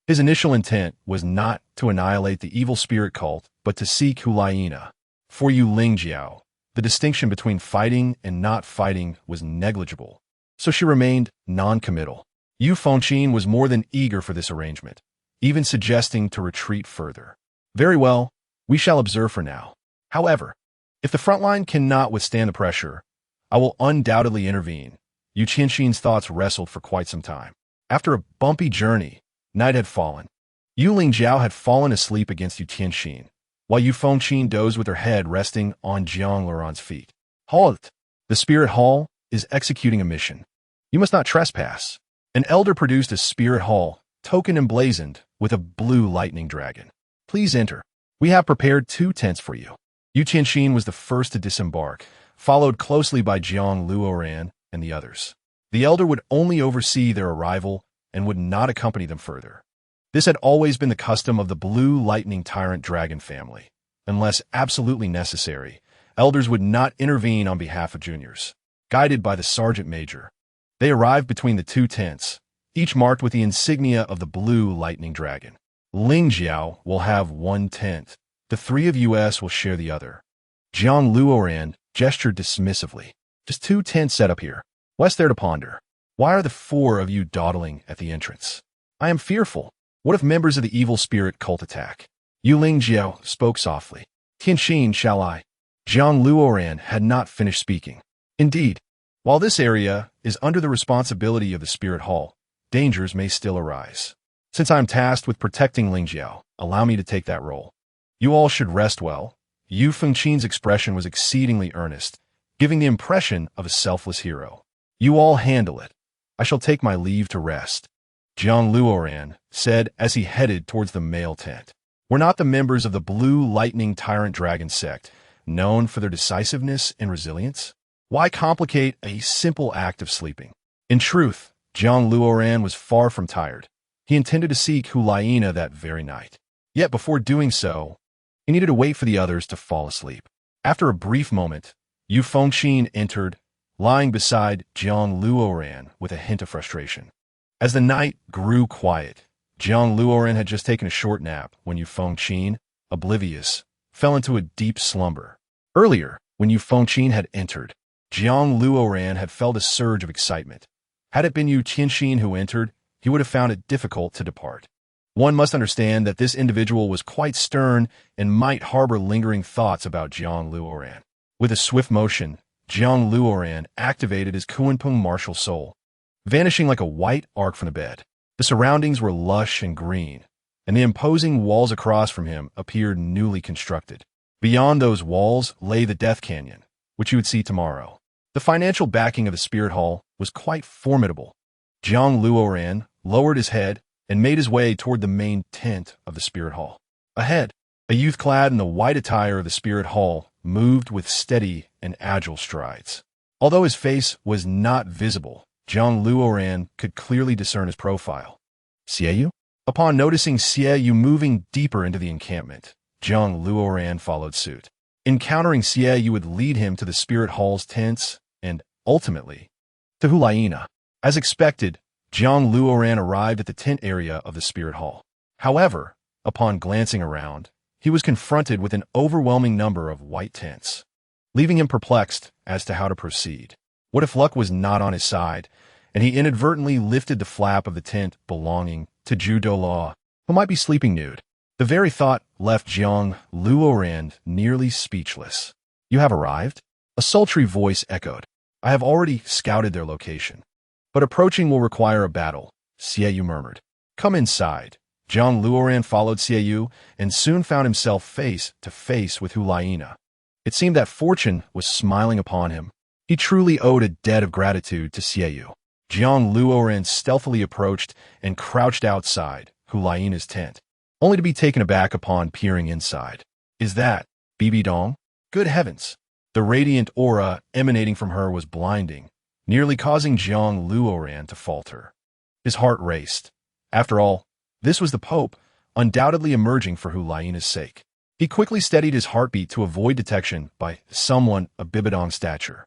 his initial intent was not to annihilate the evil spirit cult, but to seek Hulayina. For Yu Lingjiao, the distinction between fighting and not fighting was negligible, so she remained non-committal. Yu Fengqin was more than eager for this arrangement, even suggesting to retreat further. Very well, we shall observe for now. However, if the front line cannot withstand the pressure, I will undoubtedly intervene. Yu Qianxin's thoughts wrestled for quite some time. After a bumpy journey, night had fallen. Yu Lingjiao had fallen asleep against Yu Qianxin, while Yu Fengqin dozed with her head resting on Jiang Luoran's feet. Halt! The Spirit Hall is executing a mission. You must not trespass. An elder produced a Spirit Hall, token emblazoned with a blue lightning dragon. Please enter. We have prepared 2 tents for you. Yu Qianxin was the first to disembark, followed closely by Jiang Luoran and the others. The elder would only oversee their arrival and would not accompany them further. This had always been the custom of the Blue Lightning Tyrant Dragon family. Unless absolutely necessary, elders would not intervene on behalf of juniors. Guided by the Sergeant Major, they arrived between the 2 tents, each marked with the insignia of the Blue Lightning Dragon. Lingjiao will have 1 tent. The 3 of us will share the other. Jiang Luoran gestured dismissively. Just 2 tents set up here. What's there to ponder? Why are the 4 of you dawdling at the entrance? I am fearful. What if members of the evil spirit cult attack? Yu Lingjiao spoke softly. Qianxin, shall I? Jiang Luoran had not finished speaking. Indeed, while this area is under the responsibility of the Spirit Hall, dangers may still arise. Since I am tasked with protecting Lingjiao, allow me to take that role. You all should rest well. Yu Fengqin's expression was exceedingly earnest, giving the impression of a selfless hero. You all handle it. I shall take my leave to rest. Jiang Luoran said as he headed towards the male tent. Were not the members of the Blue Lightning Tyrant Dragon sect known for their decisiveness and resilience? Why complicate a simple act of sleeping? In truth, Jiang Luoran was far from tired. He intended to seek Hulayina that very night. Yet before doing so, he needed to wait for the others to fall asleep. After a brief moment, Yu Fengqin entered, lying beside Jiang Luoran with a hint of frustration. As the night grew quiet, Jiang Luoran had just taken a short nap when Yu Fengqin, oblivious, fell into a deep slumber. Earlier, when Yu Fengqin had entered, Jiang Luoran had felt a surge of excitement. Had it been Yu Qianxin who entered, he would have found it difficult to depart. One must understand that this individual was quite stern and might harbor lingering thoughts about Jiang Luoran. With a swift motion, Jiang Luoran activated his Kunpeng martial soul, vanishing like a white arc from the bed. The surroundings were lush and green, and the imposing walls across from him appeared newly constructed. Beyond those walls lay the Death Canyon, which you would see tomorrow. The financial backing of the Spirit Hall was quite formidable. Jiang Luoran lowered his head and made his way toward the main tent of the Spirit Hall. Ahead, a youth clad in the white attire of the Spirit Hall moved with steady and agile strides. Although his face was not visible, Jiang Luoran could clearly discern his profile. Xie? Upon noticing Xie moving deeper into the encampment, Jiang Luoran followed suit. Encountering Xie would lead him to the Spirit Hall's tents and, ultimately, to Hulayina. As expected, Jiang Luoran arrived at the tent area of the Spirit Hall. However, upon glancing around, he was confronted with an overwhelming number of white tents, leaving him perplexed as to how to proceed. What if luck was not on his side, and he inadvertently lifted the flap of the tent belonging to Zhu Dolaw, who might be sleeping nude? The very thought left Jiang Luoran nearly speechless. You have arrived? A sultry voice echoed. I have already scouted their location, but approaching will require a battle, Xie murmured. Come inside. Jiang Luoran followed Xie and soon found himself face to face with Hulayina. It seemed that fortune was smiling upon him. He truly owed a debt of gratitude to Xiaoyu. Jiang Luoren stealthily approached and crouched outside Hulaina's tent, only to be taken aback upon peering inside. Is that Bibi Dong? Good heavens! The radiant aura emanating from her was blinding, nearly causing Jiang Luoren to falter. His heart raced. After all, this was the Pope, undoubtedly emerging for Hulaina's sake. He quickly steadied his heartbeat to avoid detection by someone of Bibidong's stature.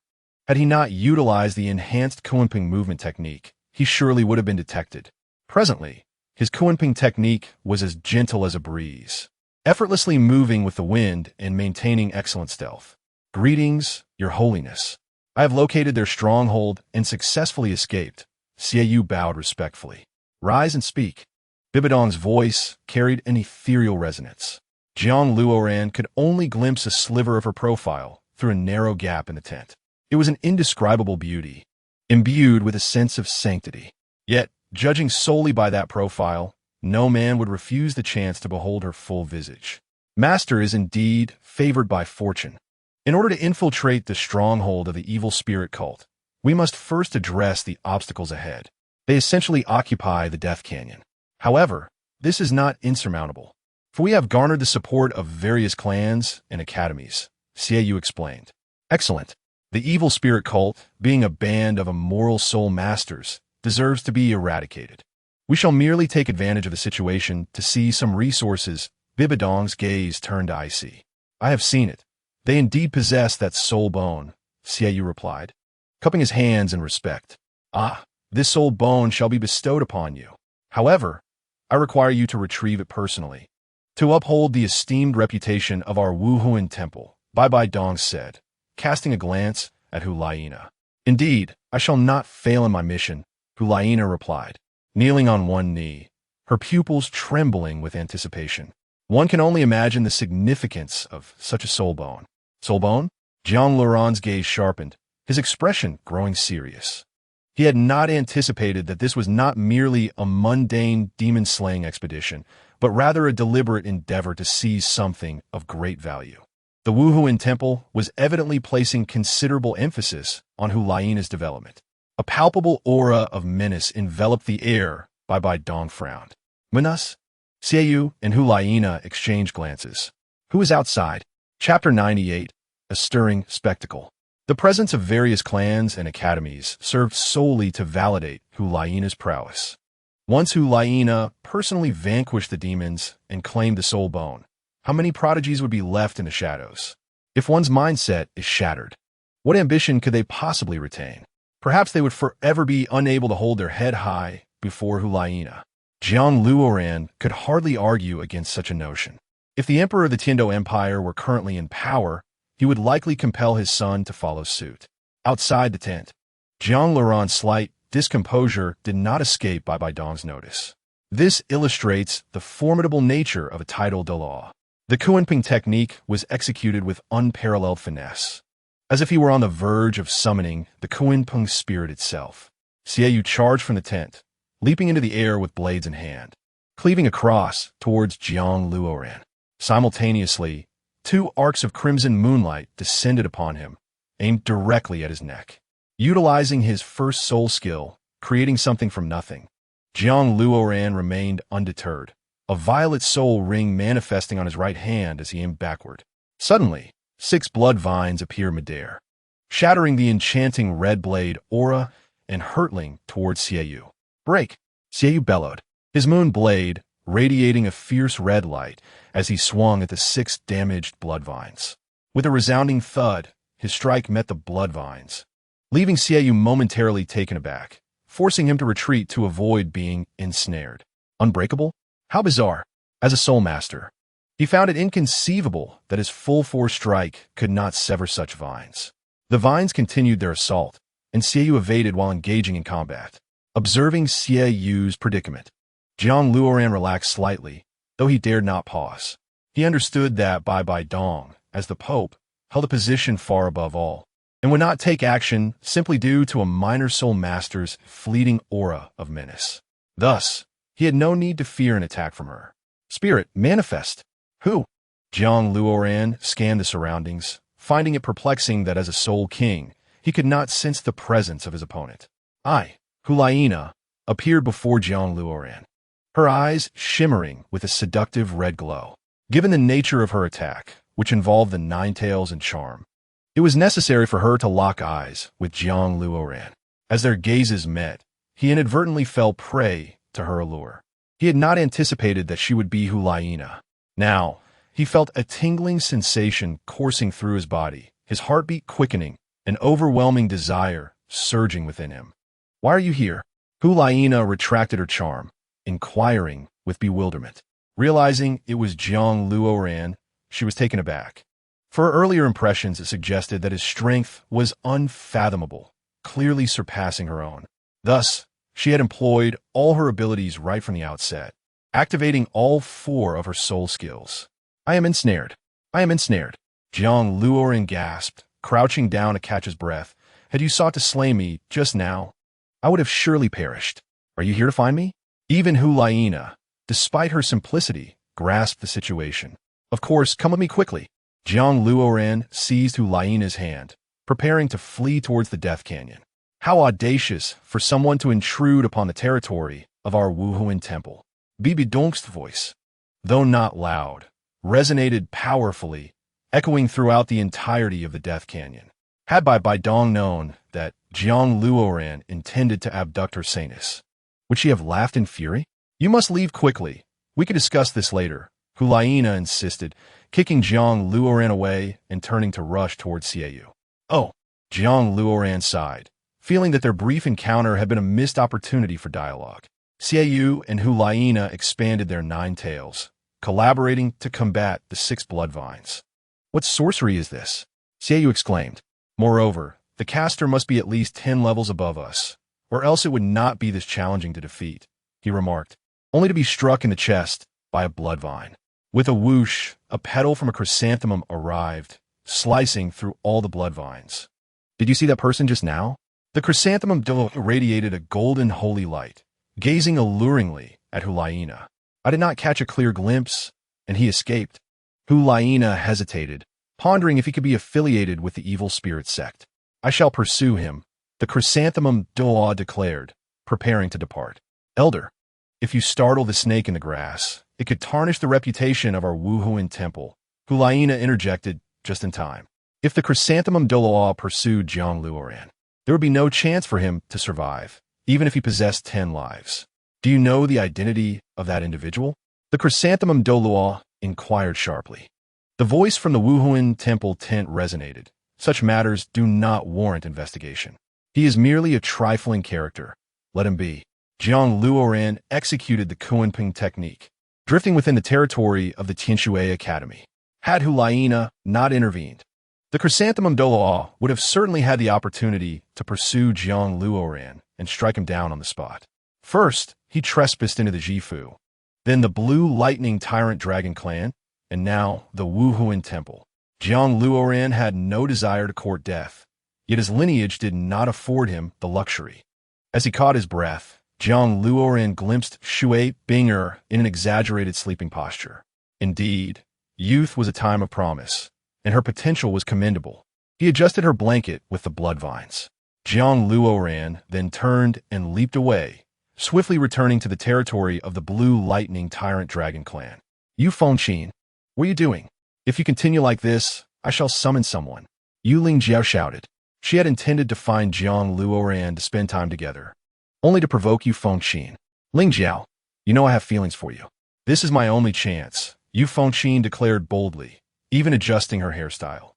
Had he not utilized the enhanced Kunpeng movement technique, he surely would have been detected. Presently, his Kunpeng technique was as gentle as a breeze, effortlessly moving with the wind and maintaining excellent stealth. Greetings, Your Holiness. I have located their stronghold and successfully escaped. Xiaoyu bowed respectfully. Rise and speak. Bibidong's voice carried an ethereal resonance. Jiang Luoren could only glimpse a sliver of her profile through a narrow gap in the tent. It was an indescribable beauty, imbued with a sense of sanctity. Yet, judging solely by that profile, no man would refuse the chance to behold her full visage. Master is indeed favored by fortune. In order to infiltrate the stronghold of the evil spirit cult, we must first address the obstacles ahead. They essentially occupy the Death Canyon. However, this is not insurmountable, for we have garnered the support of various clans and academies, Xiaoyu explained. Excellent. The evil spirit cult, being a band of immoral soul masters, deserves to be eradicated. We shall merely take advantage of the situation to seize some resources. Bibidong's gaze turned icy. I have seen it. They indeed possess that soul bone, Xiaoyu replied, cupping his hands in respect. Ah, this soul bone shall be bestowed upon you. However, I require you to retrieve it personally. To uphold the esteemed reputation of our Wuhuan temple, Bai Dong said, casting a glance at Hulaina. Indeed, I shall not fail in my mission, Hulaina replied, kneeling on one knee, her pupils trembling with anticipation. One can only imagine the significance of such a soul bone. Soul bone? Jiang Luoren's gaze sharpened, his expression growing serious. He had not anticipated that this was not merely a mundane demon-slaying expedition, but rather a deliberate endeavor to seize something of great value. The Wuhuan Temple was evidently placing considerable emphasis on Hulaina's development. A palpable aura of menace enveloped the air. Bai Dong frowned. Menace? Xiaoyu and Hulaina exchanged glances. Who is outside? Chapter 98, A Stirring Spectacle. The presence of various clans and academies served solely to validate Hulaina's prowess. Once Hulaina personally vanquished the demons and claimed the soul bone, how many prodigies would be left in the shadows? If one's mindset is shattered, what ambition could they possibly retain? Perhaps they would forever be unable to hold their head high before Hulaina. Jiang Luoren could hardly argue against such a notion. If the emperor of the Tiando Empire were currently in power, he would likely compel his son to follow suit. Outside the tent, Jiang Luoren's slight discomposure did not escape Bai Dong's notice. This illustrates the formidable nature of a title de law. The Kunpeng technique was executed with unparalleled finesse, as if he were on the verge of summoning the Kunpeng spirit itself. Xiaoyu charged from the tent, leaping into the air with blades in hand, cleaving across towards Jiang Luoren. Simultaneously, two arcs of crimson moonlight descended upon him, aimed directly at his neck. Utilizing his first soul skill, creating something from nothing, Jiang Luoren remained undeterred, a violet soul ring manifesting on his right hand as he aimed backward. Suddenly, 6 blood vines appear midair, shattering the enchanting red blade aura and hurtling towards Xiaoyu. Break! Xiaoyu bellowed, his moon blade radiating a fierce red light as he swung at the 6 damaged blood vines. With a resounding thud, his strike met the blood vines, leaving Xiaoyu momentarily taken aback, forcing him to retreat to avoid being ensnared. Unbreakable? How bizarre! As a soul master, he found it inconceivable that his full-force strike could not sever such vines. The vines continued their assault, and Xiaoyu evaded while engaging in combat. Observing Xiaoyu's predicament, Jiang Luoren relaxed slightly, though he dared not pause. He understood that Bai Dong, as the Pope, held a position far above all, and would not take action simply due to a minor soul master's fleeting aura of menace. Thus, he had no need to fear an attack from her. Spirit, manifest! Who? Jiang Luoren scanned the surroundings, finding it perplexing that as a Soul King, he could not sense the presence of his opponent. Hulaina, appeared before Jiang Luoran, her eyes shimmering with a seductive red glow. Given the nature of her attack, which involved the Nine Tails and charm, it was necessary for her to lock eyes with Jiang Luoran. As their gazes met, he inadvertently fell prey to her allure. He had not anticipated that she would be Hulaina. Now, he felt a tingling sensation coursing through his body, his heartbeat quickening, an overwhelming desire surging within him. "Why are you here?" Hulaina retracted her charm, inquiring with bewilderment. Realizing it was Jiang Luoran, she was taken aback. For her earlier impressions, it suggested that his strength was unfathomable, clearly surpassing her own. Thus, she had employed all her abilities right from the outset, activating all 4 of her soul skills. I am ensnared. Jiang Luoran gasped, crouching down to catch his breath. "Had you sought to slay me just now, I would have surely perished. Are you here to find me?" Even Hulaina, despite her simplicity, grasped the situation. "Of course, come with me quickly." Jiang Luoran seized Hulaina's hand, preparing to flee towards the Death Canyon. How audacious for someone to intrude upon the territory of our Wuhuan temple. Bibi Donk's voice, though not loud, resonated powerfully, echoing throughout the entirety of the Death Canyon. Had Bai Dong known that Jiang Luoran intended to abduct her Sanus, would she have laughed in fury? "You must leave quickly. We can discuss this later," Hulaina insisted, kicking Jiang Luoran away and turning to rush towards Xiaoyu. "Oh," Jiang Luoran sighed, feeling that their brief encounter had been a missed opportunity for dialogue. Xiaoyu and Hulaina expanded their 9 tails, collaborating to combat the 6 blood vines. "What sorcery is this?" Xiaoyu exclaimed. "Moreover, the caster must be at least 10 levels above us, or else it would not be this challenging to defeat," he remarked, only to be struck in the chest by a blood vine. With a whoosh, a petal from a chrysanthemum arrived, slicing through all the blood vines. "Did you see that person just now?" The chrysanthemum radiated a golden holy light, gazing alluringly at Hulaina. "I did not catch a clear glimpse, and he escaped." Hulaina hesitated, pondering if he could be affiliated with the evil spirit sect. "I shall pursue him," the chrysanthemum declared, preparing to depart. "Elder, if you startle the snake in the grass, it could tarnish the reputation of our Wuhuan temple," Hulaina interjected just in time. If the chrysanthemum pursued Jiang Luoran, there would be no chance for him to survive, even if he possessed 10 lives. "Do you know the identity of that individual?" The chrysanthemum inquired sharply. The voice from the Wuhuan temple tent resonated. "Such matters do not warrant investigation. He is merely a trifling character. Let him be." Jiang Luoran executed the Kunpeng technique, drifting within the territory of the Tianshui Academy. Had Hulaina not intervened, the chrysanthemum would have certainly had the opportunity to pursue Jiang Luoran and strike him down on the spot. First, he trespassed into the Jifu, then the Blue Lightning Tyrant Dragon Clan, and now the Wuhuan Temple. Jiang Luoran had no desire to court death, yet his lineage did not afford him the luxury. As he caught his breath, Jiang Luoran glimpsed Shui Binger in an exaggerated sleeping posture. Indeed, youth was a time of promise, and her potential was commendable. He adjusted her blanket with the blood vines. Jiang Luoran then turned and leaped away, swiftly returning to the territory of the Blue Lightning Tyrant Dragon Clan. "Yu Fengqin, what are you doing? If you continue like this, I shall summon someone," Yu Lingjiao shouted. She had intended to find Jiang Luoran to spend time together, only to provoke Yu Fengqin. "Lingjiao, you know I have feelings for you. This is my only chance," Yu Fengqin declared boldly, even adjusting her hairstyle.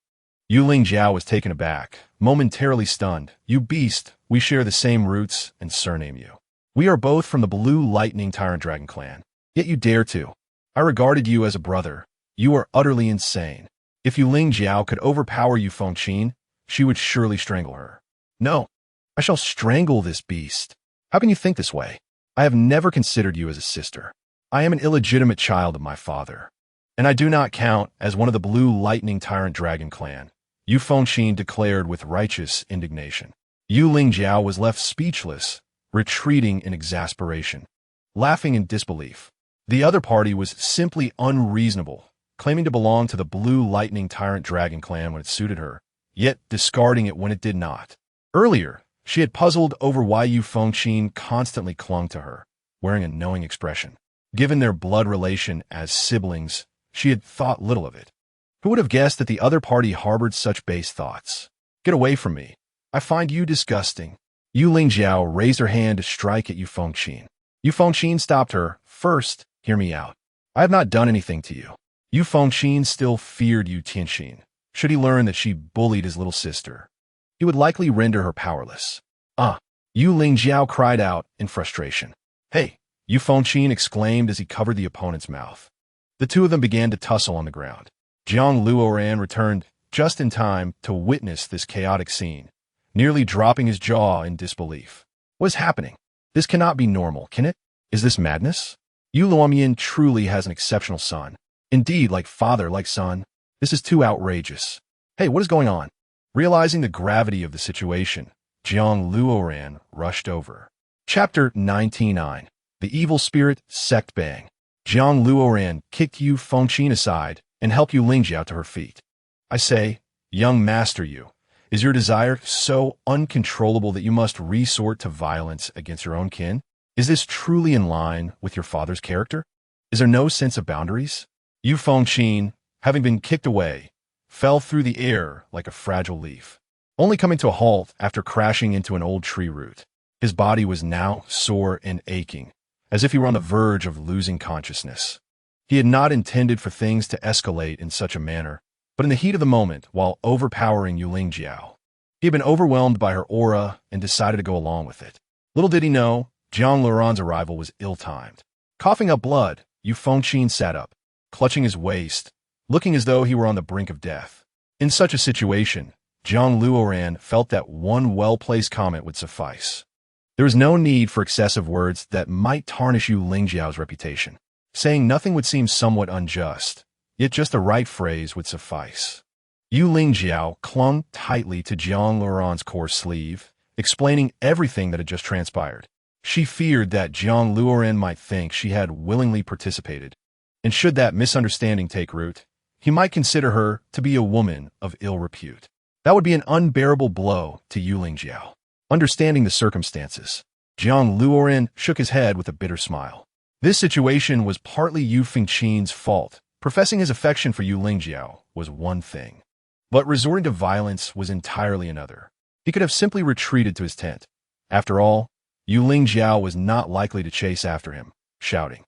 Yu Lingjiao was taken aback, momentarily stunned. "You beast, we share the same roots and surname you. We are both from the Blue Lightning Tyrant Dragon Clan, yet you dare to. I regarded you as a brother. You are utterly insane." If Yu Lingjiao could overpower Yu Fengqin, she would surely strangle her. "No, I shall strangle this beast. How can you think this way? I have never considered you as a sister. I am an illegitimate child of my father, and I do not count as one of the Blue Lightning Tyrant Dragon Clan," Yu Fengqin declared with righteous indignation. Yu Lingjiao was left speechless, retreating in exasperation, laughing in disbelief. The other party was simply unreasonable, claiming to belong to the Blue Lightning Tyrant Dragon clan when it suited her, yet discarding it when it did not. Earlier, she had puzzled over why Yu Fengqin constantly clung to her, wearing a knowing expression. Given their blood relation as siblings, she had thought little of it. Who would have guessed that the other party harbored such base thoughts? Get away from me. I find you disgusting. Yu Lingjiao raised her hand to strike at Yu Fengqin. Yu Fengqin stopped her. First, hear me out. I have not done anything to you. Yu Fengqin still feared Yu Tianxin. Should he learn that she bullied his little sister, he would likely render her powerless. Yu Lingjiao cried out in frustration. Hey, Yu Fengqin exclaimed as he covered the opponent's mouth. The two of them began to tussle on the ground. Jiang Luoran returned just in time to witness this chaotic scene, nearly dropping his jaw in disbelief. What is happening? This cannot be normal, can it? Is this madness? Yu Luomian truly has an exceptional son. Indeed, like father, like son. This is too outrageous. Hey, what is going on? Realizing the gravity of the situation, Jiang Luoran rushed over. Chapter 99. The Evil Spirit Sect Bang. Jiang Luoran kicked Yu Fengqin aside and helped Yu Lingjiao to her feet. I say, young master Yu, is your desire so uncontrollable that you must resort to violence against your own kin? Is this truly in line with your father's character? Is there no sense of boundaries? Yu Fengqin, having been kicked away, fell through the air like a fragile leaf, only coming to a halt after crashing into an old tree root. His body was now sore and aching, as if he were on the verge of losing consciousness. He had not intended for things to escalate in such a manner, but in the heat of the moment, while overpowering Yu Lingjiao, he had been overwhelmed by her aura and decided to go along with it. Little did he know, Jiang Luoran's arrival was ill-timed. Coughing up blood, Yu Fengqin sat up, clutching his waist, looking as though he were on the brink of death. In such a situation, Jiang Luoran felt that one well-placed comment would suffice. There was no need for excessive words that might tarnish Yu Lingjiao's reputation. Saying nothing would seem somewhat unjust, yet just the right phrase would suffice. Yu Lingjiao clung tightly to Jiang Luoran's coarse sleeve, explaining everything that had just transpired. She feared that Jiang Luoran might think she had willingly participated, and should that misunderstanding take root, he might consider her to be a woman of ill repute. That would be an unbearable blow to Yu Lingjiao. Understanding the circumstances, Jiang Luoran shook his head with a bitter smile. This situation was partly Yu Fengqin's fault. Professing his affection for Yu Lingjiao was one thing, but resorting to violence was entirely another. He could have simply retreated to his tent. After all, Yu Lingjiao was not likely to chase after him, shouting.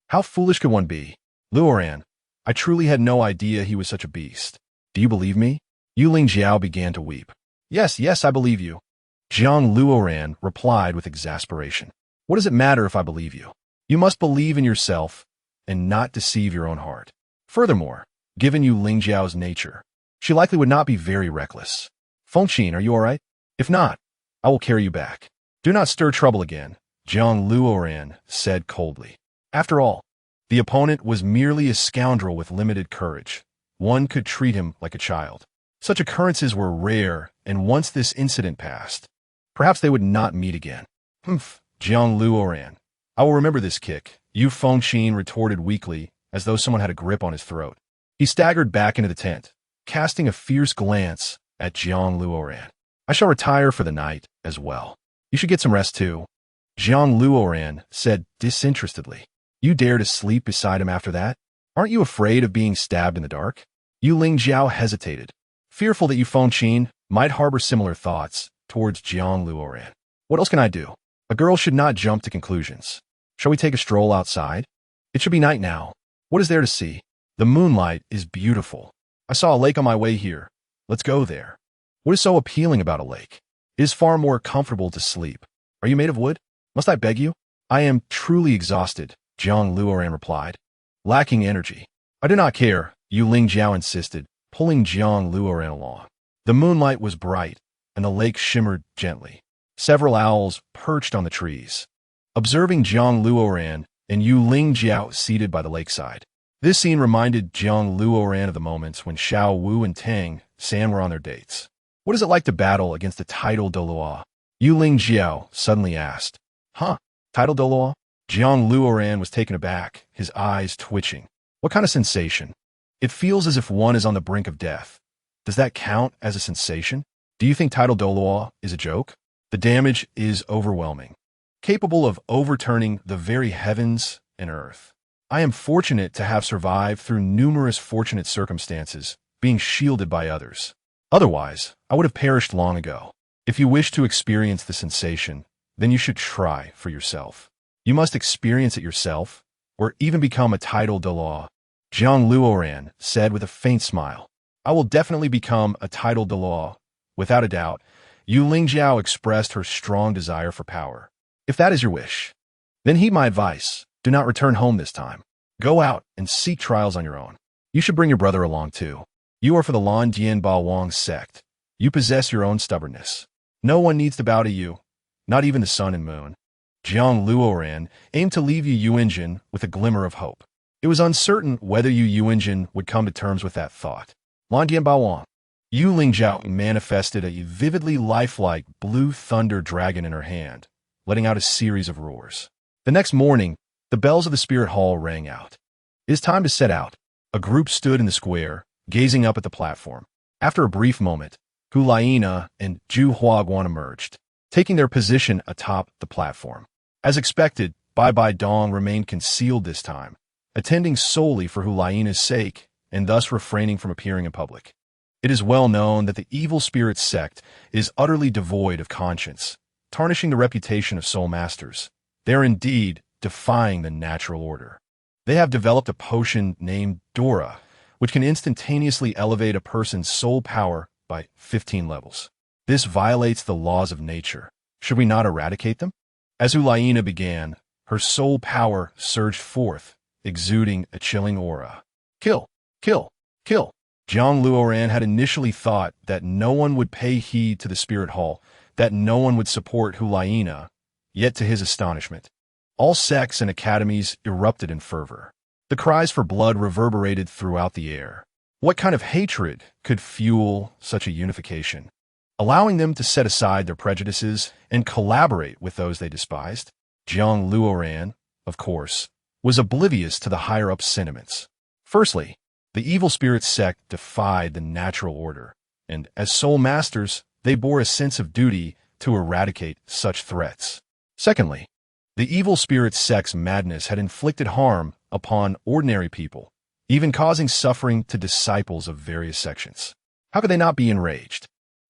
How foolish could one be? Luoran, I truly had no idea he was such a beast. Do you believe me? Yu Lingjiao began to weep. Yes, I believe you. Jiang Luoran replied with exasperation. What does it matter if I believe you? You must believe in yourself and not deceive your own heart. Furthermore, given Yu Lingjiao's nature, she likely would not be very reckless. Fengqin, are you all right? If not, I will carry you back. Do not stir trouble again, Jiang Luoran said coldly. After all, the opponent was merely a scoundrel with limited courage. One could treat him like a child. Such occurrences were rare, and once this incident passed, perhaps they would not meet again. Humph, Jiang Luoran. I will remember this kick, Yu Fengqin retorted weakly, as though someone had a grip on his throat. He staggered back into the tent, casting a fierce glance at Jiang Luoran. I shall retire for the night as well. You should get some rest too. Jiang Luoran said disinterestedly. You dare to sleep beside him after that? Aren't you afraid of being stabbed in the dark? Yu Lingjiao hesitated, fearful that Yu Fengqin might harbor similar thoughts towards Jiang Luoran. What else can I do? A girl should not jump to conclusions. Shall we take a stroll outside? It should be night now. What is there to see? The moonlight is beautiful. I saw a lake on my way here. Let's go there. What is so appealing about a lake? It is far more comfortable to sleep. Are you made of wood? Must I beg you? I am truly exhausted, Jiang Luoran replied, lacking energy. I do not care, Yu Lingjiao insisted, pulling Jiang Luoran along. The moonlight was bright, and the lake shimmered gently. Several owls perched on the trees, observing Jiang Luoran and Yu Lingjiao seated by the lakeside. This scene reminded Jiang Luoran of the moments when Xiao Wu and Tang San were on their dates. What is it like to battle against the Tidal Doloa? Yu Lingjiao suddenly asked. Huh? Tidal Doloa? Jiang Luoran was taken aback, his eyes twitching. What kind of sensation? It feels as if one is on the brink of death. Does that count as a sensation? Do you think tidal dolor is a joke? The damage is overwhelming, capable of overturning the very heavens and earth. I am fortunate to have survived through numerous fortunate circumstances, being shielded by others. Otherwise, I would have perished long ago. If you wish to experience the sensation, then you should try for yourself. You must experience it yourself, or even become a tidal dolor. Jiang Luoran said with a faint smile. I will definitely become a tidal dolor, without a doubt. Yu Lingjiao expressed her strong desire for power. If that is your wish, then heed my advice. Do not return home this time. Go out and seek trials on your own. You should bring your brother along too. You are for the Lan Dian Ba Wang sect. You possess your own stubbornness. No one needs to bow to you, not even the sun and moon. Jiang Luoran aimed to leave Yu Yuanjin with a glimmer of hope. It was uncertain whether Yu Yuanjin would come to terms with that thought. Lan Dian Ba Wang. Yu Lingjiao manifested a vividly lifelike blue thunder dragon in her hand, letting out a series of roars. The next morning, the bells of the spirit hall rang out. It is time to set out. A group stood in the square, gazing up at the platform. After a brief moment, Hu Laina and Zhu Huaguan emerged, taking their position atop the platform. As expected, Bai Bai Dong remained concealed this time, attending solely for Hu Laina's sake and thus refraining from appearing in public. It is well known that the evil spirit sect is utterly devoid of conscience, tarnishing the reputation of soul masters. They are indeed defying the natural order. They have developed a potion named Dora, which can instantaneously elevate a person's soul power by 15 levels. This violates the laws of nature. Should we not eradicate them? As Ulaina began, her soul power surged forth, exuding a chilling aura. Kill! Kill! Kill! Jiang Luoran had initially thought that no one would pay heed to the spirit hall, that no one would support Hulaina, yet to his astonishment, all sects and academies erupted in fervor. The cries for blood reverberated throughout the air. What kind of hatred could fuel such a unification, allowing them to set aside their prejudices and collaborate with those they despised? Jiang Luoran, of course, was oblivious to the higher-up sentiments. Firstly, the evil spirit sect defied the natural order, and as soul masters, they bore a sense of duty to eradicate such threats. Secondly, the evil spirit sect's madness had inflicted harm upon ordinary people, even causing suffering to disciples of various sections. How could they not be enraged?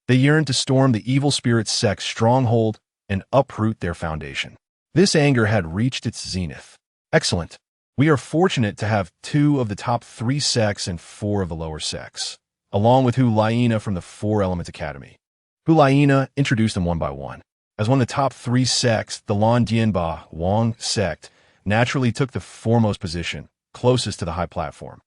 They yearned to storm the evil spirit sect's stronghold and uproot their foundation. This anger had reached its zenith. Excellent. We are fortunate to have 2 of the top 3 sects and 4 of the lower sects, along with Hulaina from the 4 Elements Academy. Hulaina introduced them one by one. As one of the top 3 sects, the Lan Dianba Wang sect naturally took the foremost position, closest to the high platform.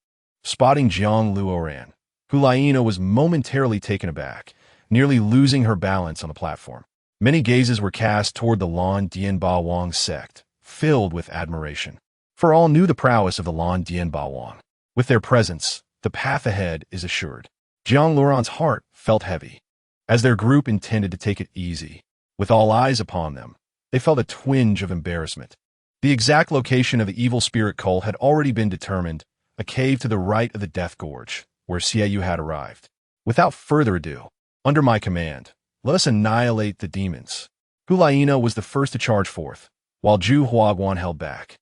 Spotting Jiang Luoran, Hulaina was momentarily taken aback, nearly losing her balance on the platform. Many gazes were cast toward the Lan Dianba Wang sect, filled with admiration. For all knew the prowess of the Lan Dianba Wang. With their presence, the path ahead is assured. Jiang Luoran's heart felt heavy, as their group intended to take it easy. With all eyes upon them, they felt a twinge of embarrassment. The exact location of the evil spirit cult had already been determined, a cave to the right of the Death Gorge, where Xiaoyu had arrived. Without further ado, under my command, let us annihilate the demons. Hulaina was the first to charge forth, while Zhu Huaguan held back,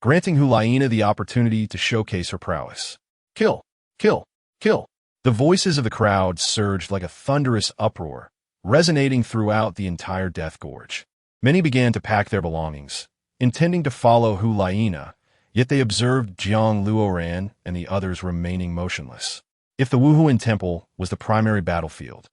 granting Hulaina the opportunity to showcase her prowess. Kill! Kill! Kill! The voices of the crowd surged like a thunderous uproar, resonating throughout the entire Death Gorge. Many began to pack their belongings, intending to follow Hulaina, yet they observed Jiang Luoran and the others remaining motionless. If the Wuhuan Temple was the primary battlefield,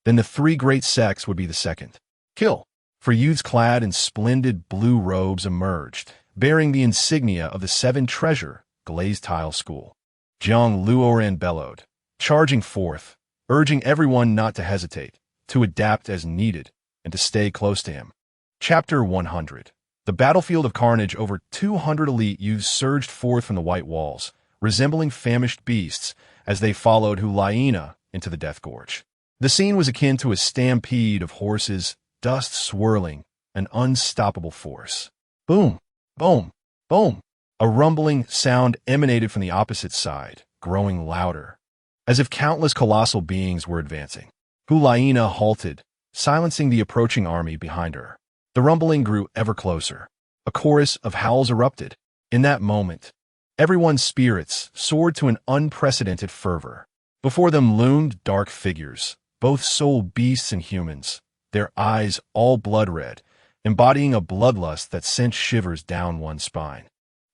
then the 3 great sects would be the second. Kill! For youths clad in splendid blue robes emerged, bearing the insignia of the 7 Treasure Glazed Tile School. Jiang Luoran bellowed, charging forth, urging everyone not to hesitate, to adapt as needed, and to stay close to him. Chapter 100. The battlefield of carnage. Over 200 elite youths surged forth from the white walls, resembling famished beasts, as they followed Hulaina into the Death Gorge. The scene was akin to a stampede of horses, dust swirling, an unstoppable force. Boom! Boom! Boom! A rumbling sound emanated from the opposite side, growing louder, as if countless colossal beings were advancing. Hulaina halted, silencing the approaching army behind her. The rumbling grew ever closer. A chorus of howls erupted. In that moment, everyone's spirits soared to an unprecedented fervor. Before them loomed dark figures, both soul beasts and humans, their eyes all blood-red, embodying a bloodlust that sent shivers down one's spine.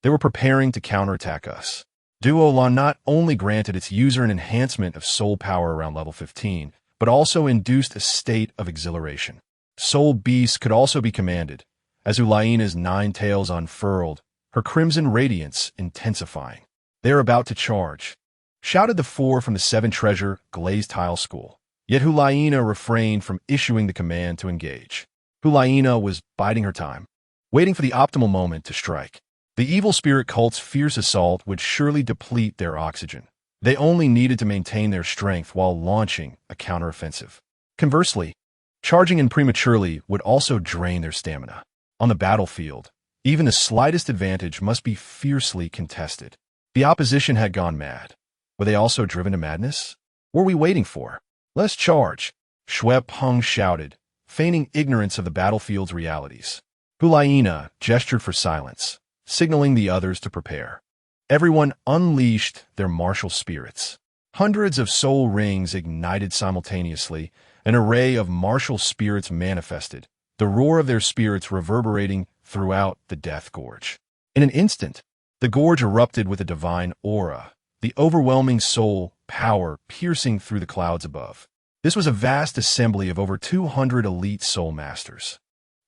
They were preparing to counterattack us. Duolan not only granted its user an enhancement of soul power around level 15, but also induced a state of exhilaration. Soul beasts could also be commanded, as Ulaina's 9 tails unfurled, her crimson radiance intensifying. "They are about to charge," shouted the 4 from the 7 treasure glazed tile school. Yet Hulaina refrained from issuing the command to engage. Hulaina was biding her time, waiting for the optimal moment to strike. The evil spirit cult's fierce assault would surely deplete their oxygen. They only needed to maintain their strength while launching a counteroffensive. Conversely, charging in prematurely would also drain their stamina. On the battlefield, even the slightest advantage must be fiercely contested. The opposition had gone mad. Were they also driven to madness? What were we waiting for? "Let's charge," Shui Peng shouted, feigning ignorance of the battlefield's realities. Hulaina gestured for silence, signaling the others to prepare. Everyone unleashed their martial spirits. Hundreds of soul rings ignited simultaneously. An array of martial spirits manifested, the roar of their spirits reverberating throughout the Death Gorge. In an instant, the gorge erupted with a divine aura, the overwhelming soul power piercing through the clouds above. This was a vast assembly of over 200 elite soul masters.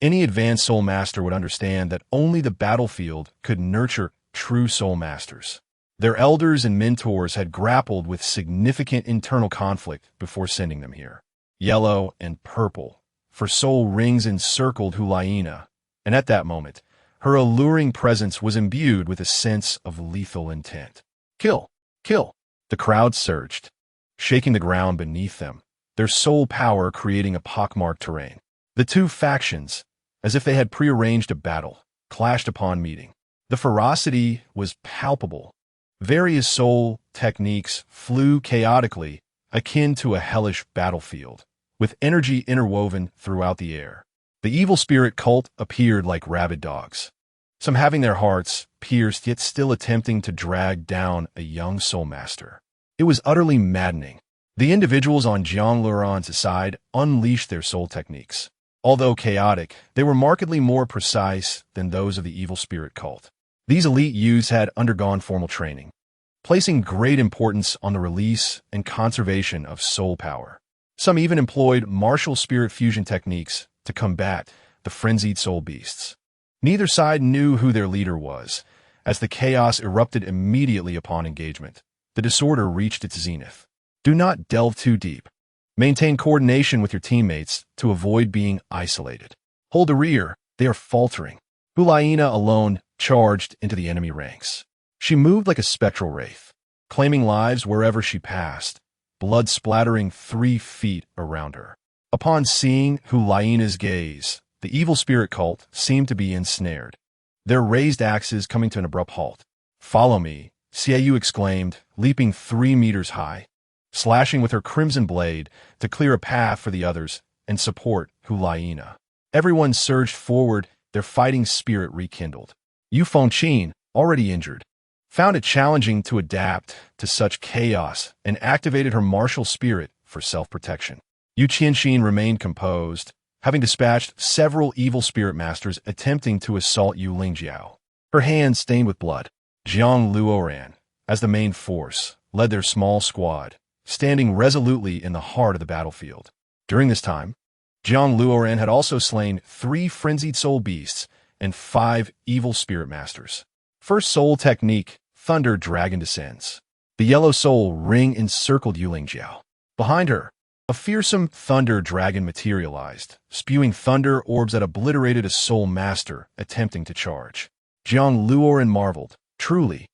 Any advanced soul master would understand that only the battlefield could nurture true soul masters. Their elders and mentors had grappled with significant internal conflict before sending them here. Yellow and purple, for soul rings encircled Hulaina, and at that moment, her alluring presence was imbued with a sense of lethal intent. "Kill! Kill!" The crowd surged, shaking the ground beneath them, their soul power creating a pockmarked terrain. The two factions, as if they had prearranged a battle, clashed upon meeting. The ferocity was palpable. Various soul techniques flew chaotically, akin to a hellish battlefield, with energy interwoven throughout the air. The evil spirit cult appeared like rabid dogs, some having their hearts pierced yet still attempting to drag down a young soul master. It was utterly maddening. The individuals on Jiang Luoran's side unleashed their soul techniques. Although chaotic, they were markedly more precise than those of the evil spirit cult. These elite youths had undergone formal training, placing great importance on the release and conservation of soul power. Some even employed martial spirit fusion techniques to combat the frenzied soul beasts. Neither side knew who their leader was, as the chaos erupted immediately upon engagement. The disorder reached its zenith. Do not delve too deep. Maintain coordination with your teammates to avoid being isolated. Hold the rear, they are faltering. Hulaina alone charged into the enemy ranks. She moved like a spectral wraith, claiming lives wherever she passed, blood splattering 3 feet around her. Upon seeing Hulaina's gaze, the evil spirit cult seemed to be ensnared, their raised axes coming to an abrupt halt. "Follow me," Xiaoyu exclaimed, leaping 3 meters high, slashing with her crimson blade to clear a path for the others and support Hulaina. Everyone surged forward, their fighting spirit rekindled. Yu Fengqin, already injured, found it challenging to adapt to such chaos and activated her martial spirit for self-protection. Yu Qianxin remained composed, having dispatched several evil spirit masters attempting to assault Yu Lingjiao. Her hands stained with blood. Jiang Luoran, as the main force, led their small squad, standing resolutely in the heart of the battlefield. During this time, Jiang Luoran had also slain 3 frenzied soul beasts and 5 evil spirit masters. First soul technique, Thunder Dragon descends. The yellow soul ring encircled Yu Lingjiao. Behind her, a fearsome thunder dragon materialized, spewing thunder orbs that obliterated a soul master attempting to charge. Jiang Luoran marveled. Truly,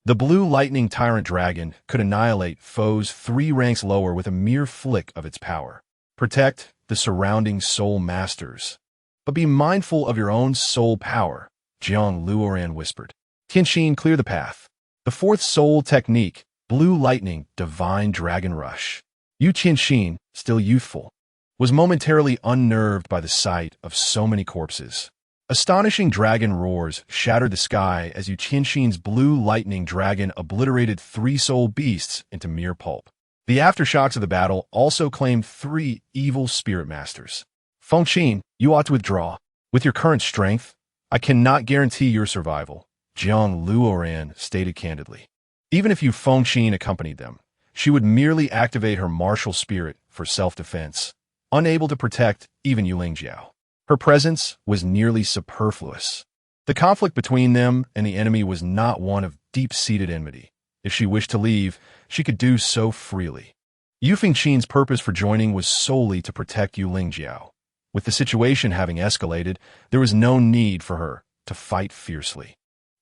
the blue lightning tyrant dragon could annihilate foes 3 ranks lower with a mere flick of its power. Protect the surrounding soul masters, but be mindful of your own soul power, Jiang Luoran whispered. Qianxin, clear the path. The 4th soul technique, Blue lightning, divine dragon rush. Yu Qianxin, still youthful, was momentarily unnerved by the sight of so many corpses. Astonishing dragon roars shattered the sky as Yu Qianxin's blue lightning dragon obliterated 3 soul beasts into mere pulp. The aftershocks of the battle also claimed 3 evil spirit masters. Fengqin, you ought to withdraw. With your current strength, I cannot guarantee your survival, Jiang Luoran stated candidly. Even if Yu Fengqin accompanied them, she would merely activate her martial spirit for self-defense, unable to protect even Yu Lingjiao. Her presence was nearly superfluous. The conflict between them and the enemy was not one of deep-seated enmity. If she wished to leave, she could do so freely. Yu Fengqin's purpose for joining was solely to protect Yu Lingjiao. With the situation having escalated, there was no need for her to fight fiercely.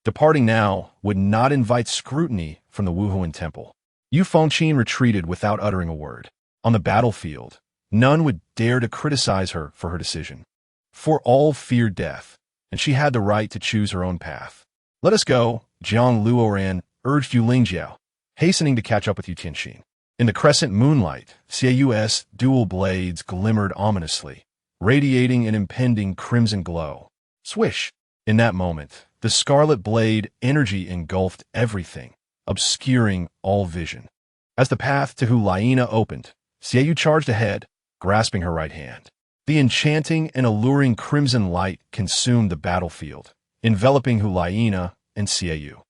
Departing now would not invite scrutiny from the Wuhuan Temple. Yu Fengqin retreated without uttering a word. On the battlefield, none would dare to criticize her for her decision. For all feared death, and she had the right to choose her own path. Let us go, Jiang Luoran urged Yu Lingjiao, hastening to catch up with Yu Qianxin. In the crescent moonlight, Caus dual blades glimmered ominously, radiating an impending crimson glow. Swish! In that moment, the scarlet blade energy engulfed everything, obscuring all vision. As the path to Hulaina opened, Xiaoyu charged ahead, grasping her right hand. The enchanting and alluring crimson light consumed the battlefield, enveloping Hulaina and Xiaoyu.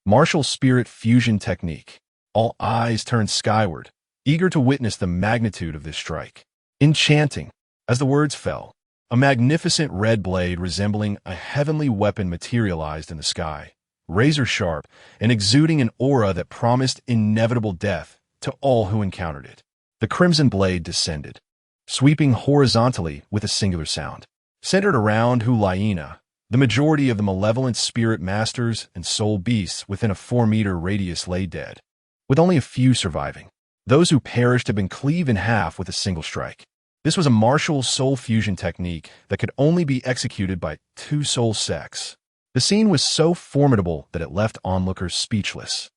Martial spirit fusion technique. All eyes turned skyward, eager to witness the magnitude of this strike. Enchanting. As the words fell, a magnificent red blade resembling a heavenly weapon materialized in the sky, razor-sharp and exuding an aura that promised inevitable death to all who encountered it. The crimson blade descended, sweeping horizontally with a singular sound. Centered around Hulaina, the majority of the malevolent spirit masters and soul beasts within a 4-meter radius lay dead, with only a few surviving. Those who perished had been cleaved in half with a single strike. This was a martial soul fusion technique that could only be executed by 2 soul sects. The scene was so formidable that it left onlookers speechless.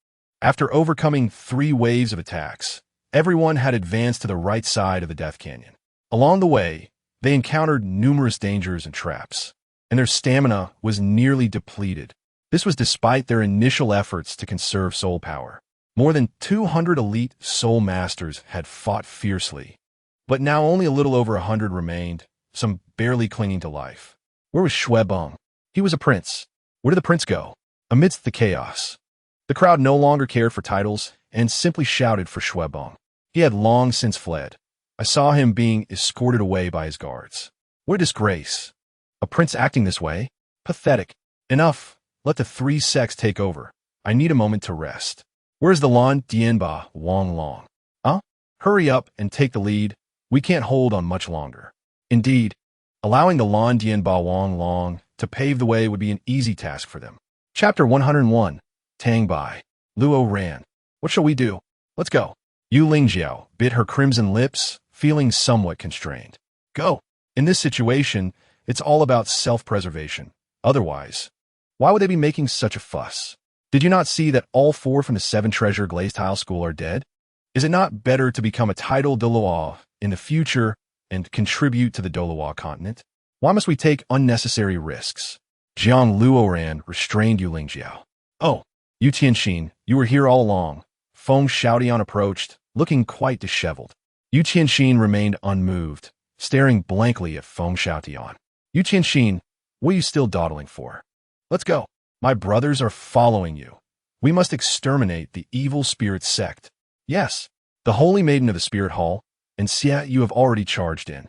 After overcoming 3 waves of attacks, everyone had advanced to the right side of the Death Canyon. Along the way, they encountered numerous dangers and traps, and their stamina was nearly depleted. This was despite their initial efforts to conserve soul power. More than 200 elite soul masters had fought fiercely, but now only a little over 100 remained, some barely clinging to life. Where was Shuebong? He was a prince. Where did the prince go? Amidst the chaos, the crowd no longer cared for titles and simply shouted for Shuebong. He had long since fled. I saw him being escorted away by his guards. What a disgrace. A prince acting this way? Pathetic. Enough. Let the 3 sects take over. I need a moment to rest. Where's the Lan Dianba Wang Long? Huh? Hurry up and take the lead. We can't hold on much longer. Indeed, allowing the Lan Dianba Wang Long to pave the way would be an easy task for them. Chapter 101. Tang Bai. Luo ran. What shall we do? Let's go. Yu Lingjiao bit her crimson lips, feeling somewhat constrained. Go. In this situation, it's all about self-preservation. Otherwise, why would they be making such a fuss? Did you not see that all 4 from the 7-treasure glazed tile school are dead? Is it not better to become a title Doloa in the future and contribute to the Doloa continent? Why must we take unnecessary risks? Jiang Luoran restrained Yu Lingjiao. Oh, Yu Qianxin, you were here all along. Feng Xiaotian approached, looking quite disheveled. Yu Qianxin remained unmoved, staring blankly at Feng Xiaotian. Yu Qianxin, what are you still dawdling for? Let's go. My brothers are following you. We must exterminate the evil spirit sect. Yes, the Holy Maiden of the Spirit Hall, and Xia you have already charged in.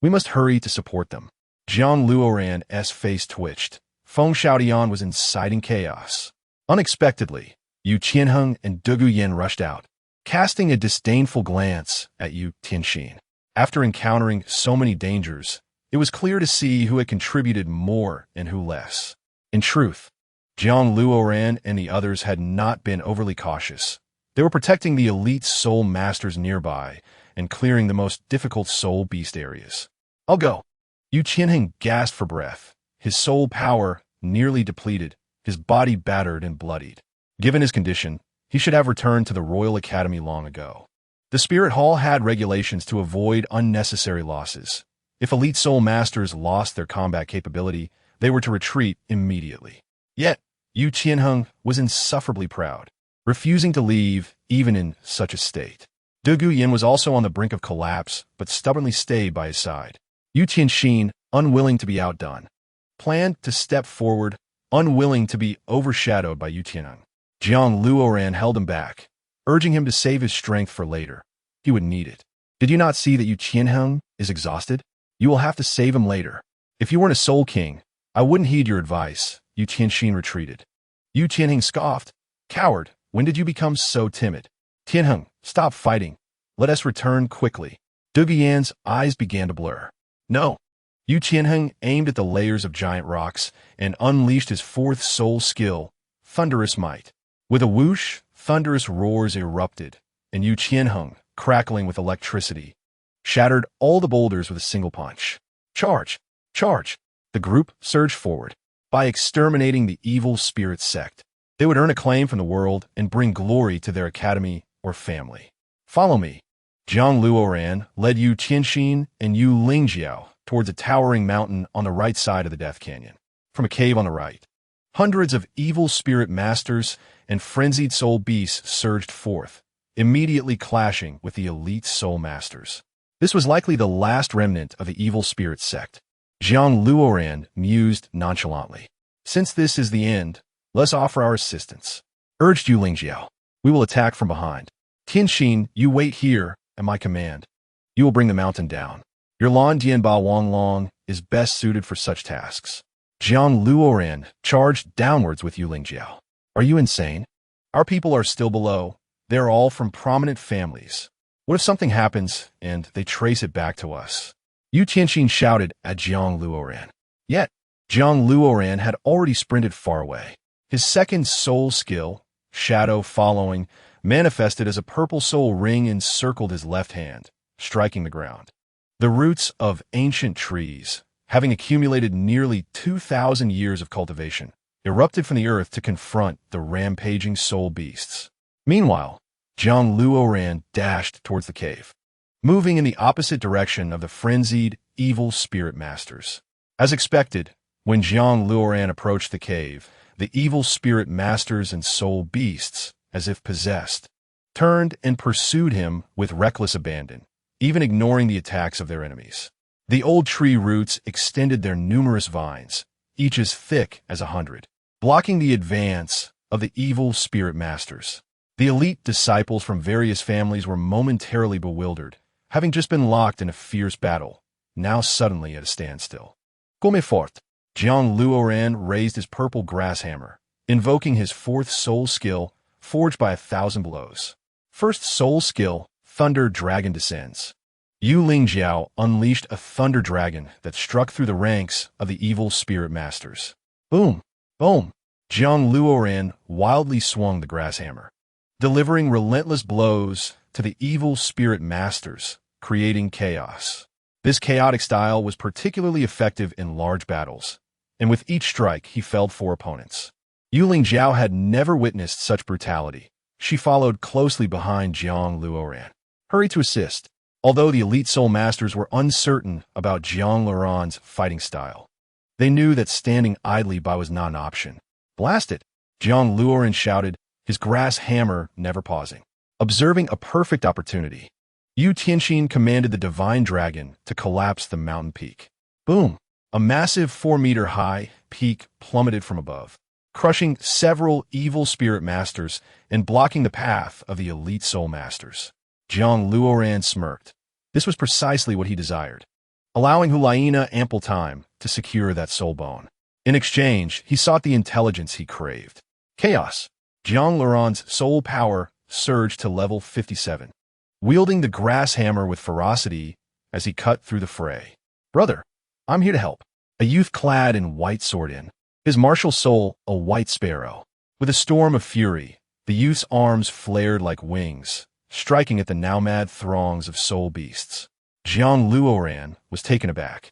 We must hurry to support them. Jiang Luoran's face twitched. Feng Xiaotian was inciting chaos. Unexpectedly, Yu Qianheng and Dugu Yen rushed out, casting a disdainful glance at Yu Tianxin. After encountering so many dangers, it was clear to see who had contributed more and who less. In truth, Jiang Luoran and the others had not been overly cautious. They were protecting the elite soul masters nearby and clearing the most difficult soul beast areas. I'll go. Yu Qianheng gasped for breath, his soul power nearly depleted, his body battered and bloodied. Given his condition, He should have returned to the Royal Academy long ago. The Spirit Hall had regulations to avoid unnecessary losses. If elite soul masters lost their combat capability, they were to retreat immediately. Yet, Yu Qianheng was insufferably proud, refusing to leave even in such a state. De Guyen was also on the brink of collapse, but stubbornly stayed by his side. Yu Tianxin, unwilling to be outdone, planned to step forward, unwilling to be overshadowed by Yu Tianheng. Jiang Luoran held him back, urging him to save his strength for later. He would need it. Did you not see that Yu Qianheng is exhausted? You will have to save him later. If you weren't a soul king, I wouldn't heed your advice. Yu Tianxin retreated. Yu Tianheng scoffed. Coward, when did you become so timid? Tianheng, stop fighting. Let us return quickly. De Guyan's eyes began to blur. No. Yu Qianheng aimed at the layers of giant rocks and unleashed his fourth soul skill, Thunderous Might. With a whoosh, thunderous roars erupted, and Yu Qianheng, crackling with electricity, shattered all the boulders with a single punch. Charge! Charge! The group surged forward. By exterminating the evil spirit sect, they would earn acclaim from the world and bring glory to their academy or family. Follow me. Jiang Luoran led Yu Tianxin and Yu Lingjiao towards a towering mountain on the right side of the Death Canyon. From a cave on the right, hundreds of evil spirit masters and frenzied soul beasts surged forth, immediately clashing with the elite soul masters. This was likely the last remnant of the evil spirit sect. Jiang Luoran mused nonchalantly. Since this is the end, let's offer our assistance. Urged Yu Lingjiao. We will attack from behind. Tianxin, you wait here at my command. You will bring the mountain down. Your Lan Dianba Wanglong is best suited for such tasks. Jiang Luoran charged downwards with Yu Lingjiao. Are you insane? Our people are still below. They are all from prominent families. What if something happens and they trace it back to us? Yu Tianxin shouted at Jiang Luoran. Yet, Jiang Luoran had already sprinted far away. His second soul skill, Shadow Following, manifested as a purple soul ring encircled his left hand, striking the ground. The roots of ancient trees, having accumulated nearly 2,000 years of cultivation, erupted from the earth to confront the rampaging soul beasts. Meanwhile, Jiang Luoran dashed towards the cave, moving in the opposite direction of the frenzied, evil spirit masters. As expected, when Jiang Luoran approached the cave, the evil spirit masters and soul beasts, as if possessed, turned and pursued him with reckless abandon, even ignoring the attacks of their enemies. The old tree roots extended their numerous vines, each as thick as 100, blocking the advance of the evil spirit masters. The elite disciples from various families were momentarily bewildered, having just been locked in a fierce battle, now suddenly at a standstill. Come fort! Jiang Luoran raised his purple grass hammer, invoking his fourth soul skill, forged by 1,000 blows. First soul skill, Thunder Dragon descends. Yu Lingjiao unleashed a thunder dragon that struck through the ranks of the evil spirit masters. Boom! Boom! Jiang Luoran wildly swung the grass hammer, delivering relentless blows to the evil spirit masters, creating chaos. This chaotic style was particularly effective in large battles, and with each strike he felled 4 opponents. Yu Lingjiao had never witnessed such brutality. She followed closely behind Jiang Luoran. Hurry to assist. Although the elite soul masters were uncertain about Jiang Luoran's fighting style, they knew that standing idly by was not an option. Blast it! Jiang Luoran shouted, his grass hammer never pausing. Observing a perfect opportunity, Yu Tianxin commanded the divine dragon to collapse the mountain peak. Boom! A massive 4-meter-high peak plummeted from above, crushing several evil spirit masters and blocking the path of the elite soul masters. Jiang Luoran smirked. This was precisely what he desired, allowing Hulaina ample time to secure that soul bone. In exchange, he sought the intelligence he craved. Chaos! Jiang Luoran's soul power surged to level 57, wielding the grass hammer with ferocity as he cut through the fray. Brother, I'm here to help. A youth clad in white sword in, his martial soul a white sparrow. With a storm of fury, the youth's arms flared like wings, striking at the now-mad throngs of soul beasts. Jiang Luoran was taken aback.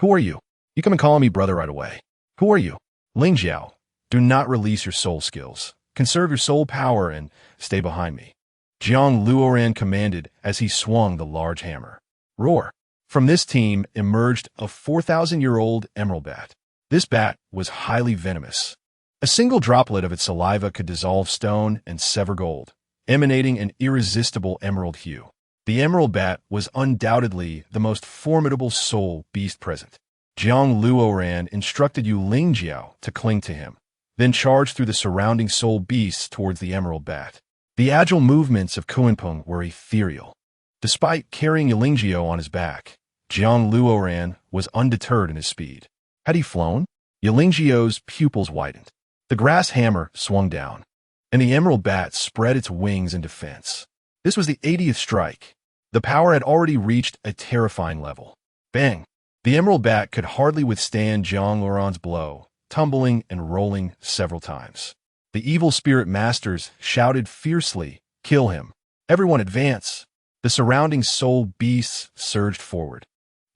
Who are you? You come and call me brother right away. Who are you? Lingjiao, do not release your soul skills. Conserve your soul power and stay behind me. Jiang Luoran commanded as he swung the large hammer. Roar! From this team emerged a 4,000-year-old emerald bat. This bat was highly venomous. A single droplet of its saliva could dissolve stone and sever gold, emanating an irresistible emerald hue. The emerald bat was undoubtedly the most formidable soul beast present. Jiang Luoran instructed Yu Lingjiao to cling to him, then charged through the surrounding soul beasts towards the emerald bat. The agile movements of Kunpeng were ethereal. Despite carrying Yu Lingjiao on his back, Jiang Luoran was undeterred in his speed. Had he flown? Yu Lingjiao's pupils widened. The grass hammer swung down, and the emerald bat spread its wings in defense. This was the 80th strike. The power had already reached a terrifying level. Bang! The emerald bat could hardly withstand Jiang Luoran's blow, tumbling and rolling several times. The evil spirit masters shouted fiercely, "Kill him! Everyone advance!" The surrounding soul beasts surged forward,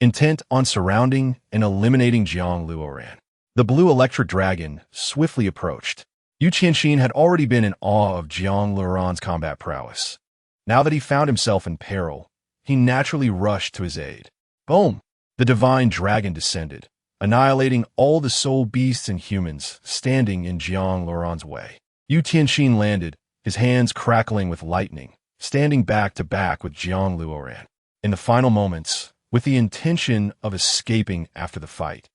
intent on surrounding and eliminating Jiang Luoran. The blue electric dragon swiftly approached. Yu Qianxin had already been in awe of Jiang Luoran's combat prowess. Now that he found himself in peril, he naturally rushed to his aid. Boom! The divine dragon descended, annihilating all the soul beasts and humans standing in Jiang Luoran's way. Yu Qianxin landed, his hands crackling with lightning, standing back to back with Jiang Luoran. In the final moments, with the intention of escaping after the fight,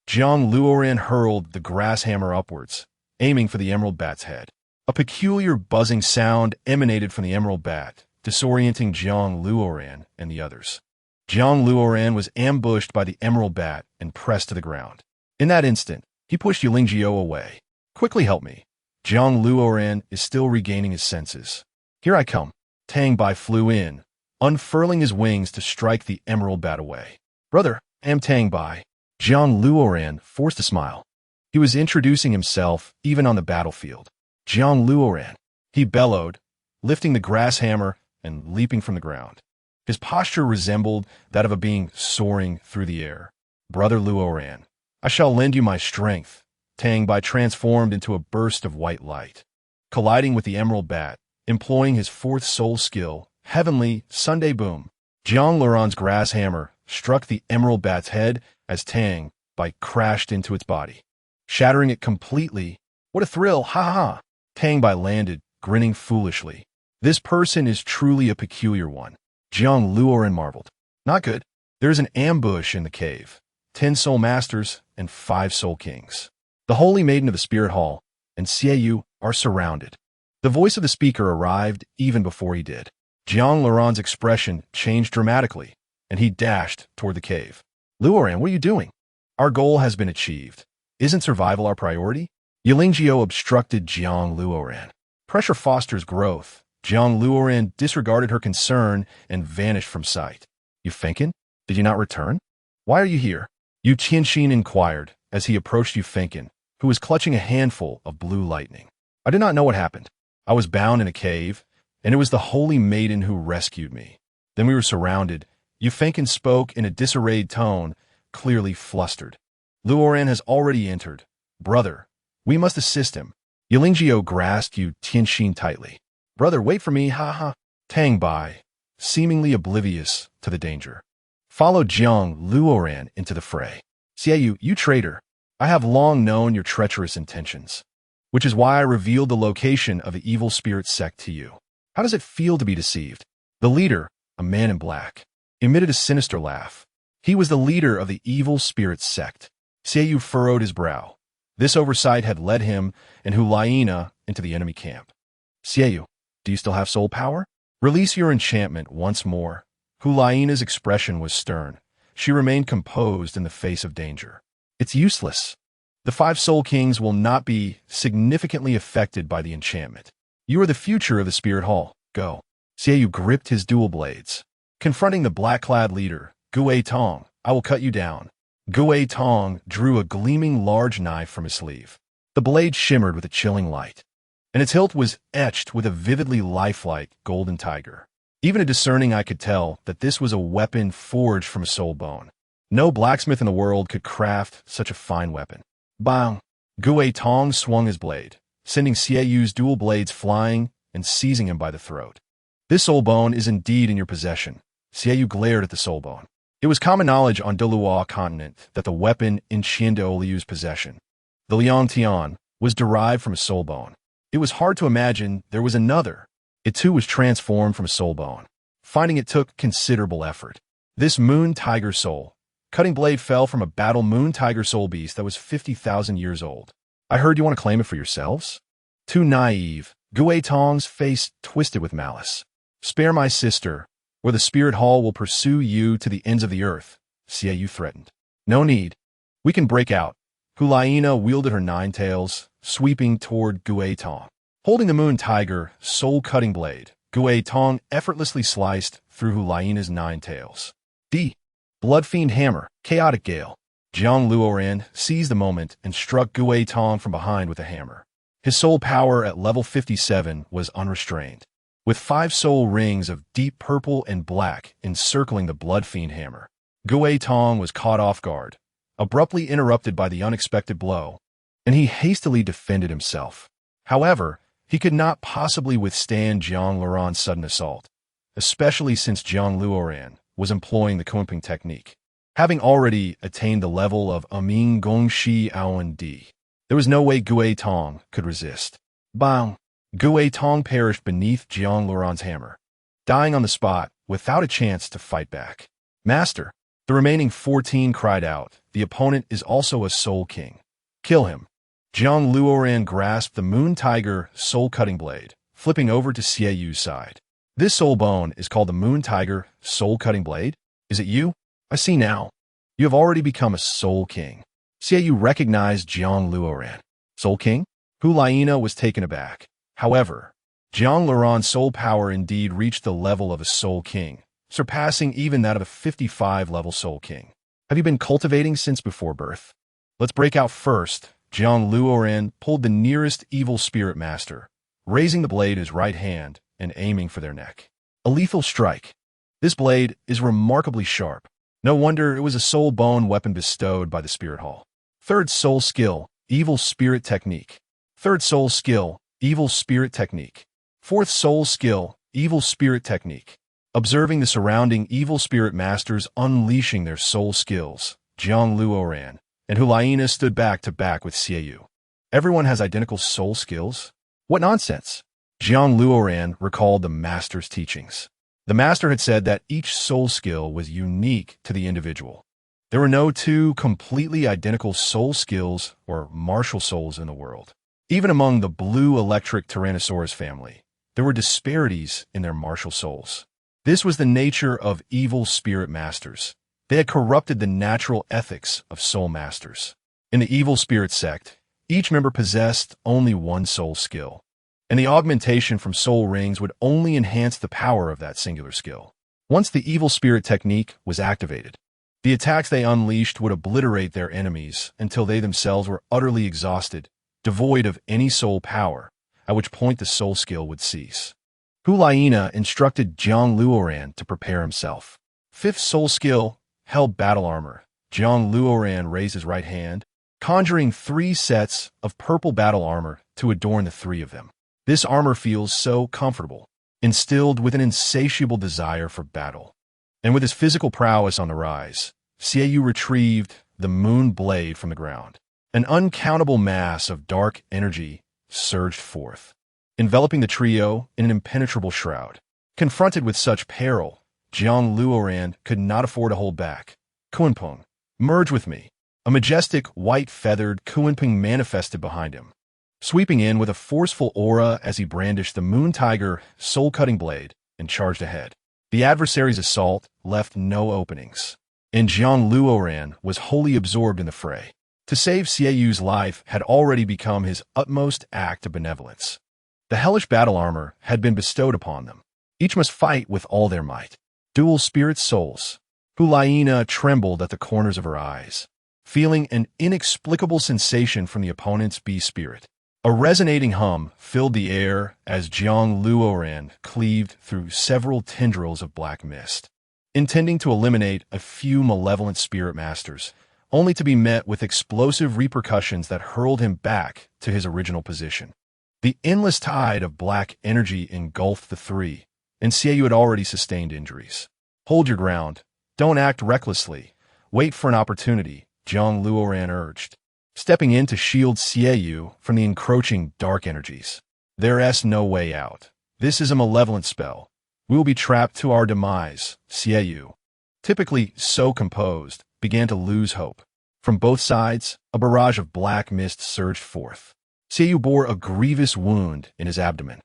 Jiang Luoran hurled the grass hammer upwards, aiming for the emerald bat's head. A peculiar buzzing sound emanated from the emerald bat, disorienting Jiang Luoran and the others. Jiang Luoran was ambushed by the emerald bat and pressed to the ground. In that instant, he pushed Yu Lingjiao away. "Quickly help me. Jiang Luoran is still regaining his senses." "Here I come." Tang Bai flew in, unfurling his wings to strike the emerald bat away. "Brother, I am Tang Bai." Jiang Luoran forced a smile. He was introducing himself even on the battlefield. "Jiang Luoran," he bellowed, lifting the grass hammer and leaping from the ground. His posture resembled that of a being soaring through the air. "Brother Luoran, I shall lend you my strength." Tang Bai transformed into a burst of white light. Colliding with the emerald bat, employing his fourth soul skill, Heavenly Sunday Boom, Jiang Luoran's grass hammer struck the emerald bat's head as Tang Bai crashed into its body, shattering it completely. "What a thrill, ha ha!" Tang Bai landed, grinning foolishly. "This person is truly a peculiar one." Jiang Luoran marveled. "Not good. There is an ambush in the cave. 10 soul masters and 5 soul kings. The holy maiden of the spirit hall and Xie are surrounded." The voice of the speaker arrived even before he did. Jiang Luoran's expression changed dramatically, and he dashed toward the cave. "Luoran, what are you doing? Our goal has been achieved. Isn't survival our priority?" Yu Lingjiao obstructed Jiang Luoran. "Pressure fosters growth." Jiang Luoran disregarded her concern and vanished from sight. "You Fenken? Did you not return? Why are you here?" Yu Qianxin inquired as he approached Yu Fenken, who was clutching a handful of blue lightning. "I did not know what happened. I was bound in a cave, and it was the holy maiden who rescued me. Then we were surrounded." Yu Fenken spoke in a disarrayed tone, clearly flustered. "Luoran has already entered. Brother, we must assist him." Yu Lingjiao grasped Yu Qianxin tightly. "Brother, wait for me, ha ha." Tang Bai, seemingly oblivious to the danger, followed Jiang Luoran into the fray. "Xie, you traitor, I have long known your treacherous intentions, which is why I revealed the location of the evil spirit sect to you. How does it feel to be deceived?" The leader, a man in black, emitted a sinister laugh. He was the leader of the evil spirit sect. Xie furrowed his brow. This oversight had led him and Hulaina into the enemy camp. "Xie, do you still have soul power? Release your enchantment once more." Hulaina's expression was stern. She remained composed in the face of danger. "It's useless. The 5 soul kings will not be significantly affected by the enchantment. You are the future of the spirit hall. Go." Xie gripped his dual blades. Confronting the black-clad leader, Gue Tong, "I will cut you down." Gue Tong drew a gleaming large knife from his sleeve. The blade shimmered with a chilling light, and its hilt was etched with a vividly lifelike golden tiger. Even a discerning eye could tell that this was a weapon forged from a soul bone. No blacksmith in the world could craft such a fine weapon. Bang! Gue Tong swung his blade, sending Xieyu's dual blades flying and seizing him by the throat. This soul bone is indeed in your possession. Xieyou glared at the soul bone. It was common knowledge on Delua continent that the weapon in Qian de Oliu's possession, the Liang Tian, was derived from a soul bone. It was hard to imagine there was another. It too was transformed from a soul bone. Finding it took considerable effort. This moon tiger soul cutting blade fell from a battle moon tiger soul beast that was 50,000 years old. I heard you want to claim it for yourselves? Too naive. Gui Tong's face twisted with malice. Spare my sister, or the spirit hall will pursue you to the ends of the earth, Xieyou threatened. No need. We can break out. Hulaina wielded her nine tails, sweeping toward Gui Tong. Holding the moon tiger soul-cutting blade, Gui Tong effortlessly sliced through Hulaina's nine tails. D. Blood Fiend Hammer, Chaotic Gale. Jiang Luoran seized the moment and struck Gui Tong from behind with a hammer. His soul power at level 57 was unrestrained, with 5 soul rings of deep purple and black encircling the Blood Fiend Hammer. Gui Tong was caught off guard, abruptly interrupted by the unexpected blow, and he hastily defended himself. However, he could not possibly withstand Jiang Luoran's sudden assault, especially since Jiang Luoran was employing the Kunpeng technique. Having already attained the level of Aming Gongshi Aoan Di, there was no way Gui Tong could resist. Bang! Gui Tong perished beneath Jiang Luoran's hammer, dying on the spot without a chance to fight back. Master, the remaining 14 cried out, the opponent is also a soul king. Kill him. Jiang Luoran grasped the moon tiger soul-cutting blade, flipping over to Xieyu's side. This soul bone is called the moon tiger soul-cutting blade? Is it you? I see now. You have already become a soul king. Xieyou recognized Jiang Luoran. Soul king? Hulaina was taken aback. However, Jiang Luoran's soul power indeed reached the level of a soul king, surpassing even that of a 55-level soul king. Have you been cultivating since before birth? Let's break out first. Jiang Luoran pulled the nearest evil spirit master, raising the blade in his right hand and aiming for their neck. A lethal strike. This blade is remarkably sharp. No wonder it was a soul bone weapon bestowed by the spirit hall. Third soul skill, evil spirit technique. Third soul skill, evil spirit technique. Fourth soul skill, evil spirit technique. Observing the surrounding evil spirit masters unleashing their soul skills, Jiang Luoran and Hulaina stood back to back with Xieyou. Everyone has identical soul skills? What nonsense! Jiang Luoran recalled the master's teachings. The master had said that each soul skill was unique to the individual. There were no two completely identical soul skills or martial souls in the world. Even among the blue electric Tyrannosaurus family, there were disparities in their martial souls. This was the nature of evil spirit masters. They had corrupted the natural ethics of soul masters. In the evil spirit sect, each member possessed only one soul skill, and the augmentation from soul rings would only enhance the power of that singular skill. Once the evil spirit technique was activated, the attacks they unleashed would obliterate their enemies until they themselves were utterly exhausted, devoid of any soul power, at which point the soul skill would cease. Hulaina instructed Jiang Luoran to prepare himself. Fifth soul skill, held battle armor. Jiang Luoran raised his right hand, conjuring 3 sets of purple battle armor to adorn the 3 of them. This armor feels so comfortable, instilled with an insatiable desire for battle. And with his physical prowess on the rise, Xieyou retrieved the moon blade from the ground. An uncountable mass of dark energy surged forth, enveloping the trio in an impenetrable shroud. Confronted with such peril, Jiang Luoran could not afford to hold back. Kunpeng, merge with me. A majestic, white-feathered Kunpeng manifested behind him, sweeping in with a forceful aura as he brandished the moon tiger soul-cutting blade and charged ahead. The adversary's assault left no openings, and Jiang Luoran was wholly absorbed in the fray. To save Xieyu's life had already become his utmost act of benevolence. The hellish battle armor had been bestowed upon them. Each must fight with all their might. Dual spirit souls. Hulaina trembled at the corners of her eyes, feeling an inexplicable sensation from the opponent's B-spirit. A resonating hum filled the air as Jiang Luoran cleaved through several tendrils of black mist, intending to eliminate a few malevolent spirit masters, only to be met with explosive repercussions that hurled him back to his original position. The endless tide of black energy engulfed the three, and Xiaoyu had already sustained injuries. Hold your ground. Don't act recklessly. Wait for an opportunity, Zhang Luoran urged, stepping in to shield Xiaoyu from the encroaching dark energies. There's no way out. This is a malevolent spell. We will be trapped to our demise, Xiaoyu, typically so composed, began to lose hope. From both sides, a barrage of black mist surged forth. Xiaoyu bore a grievous wound in his abdomen,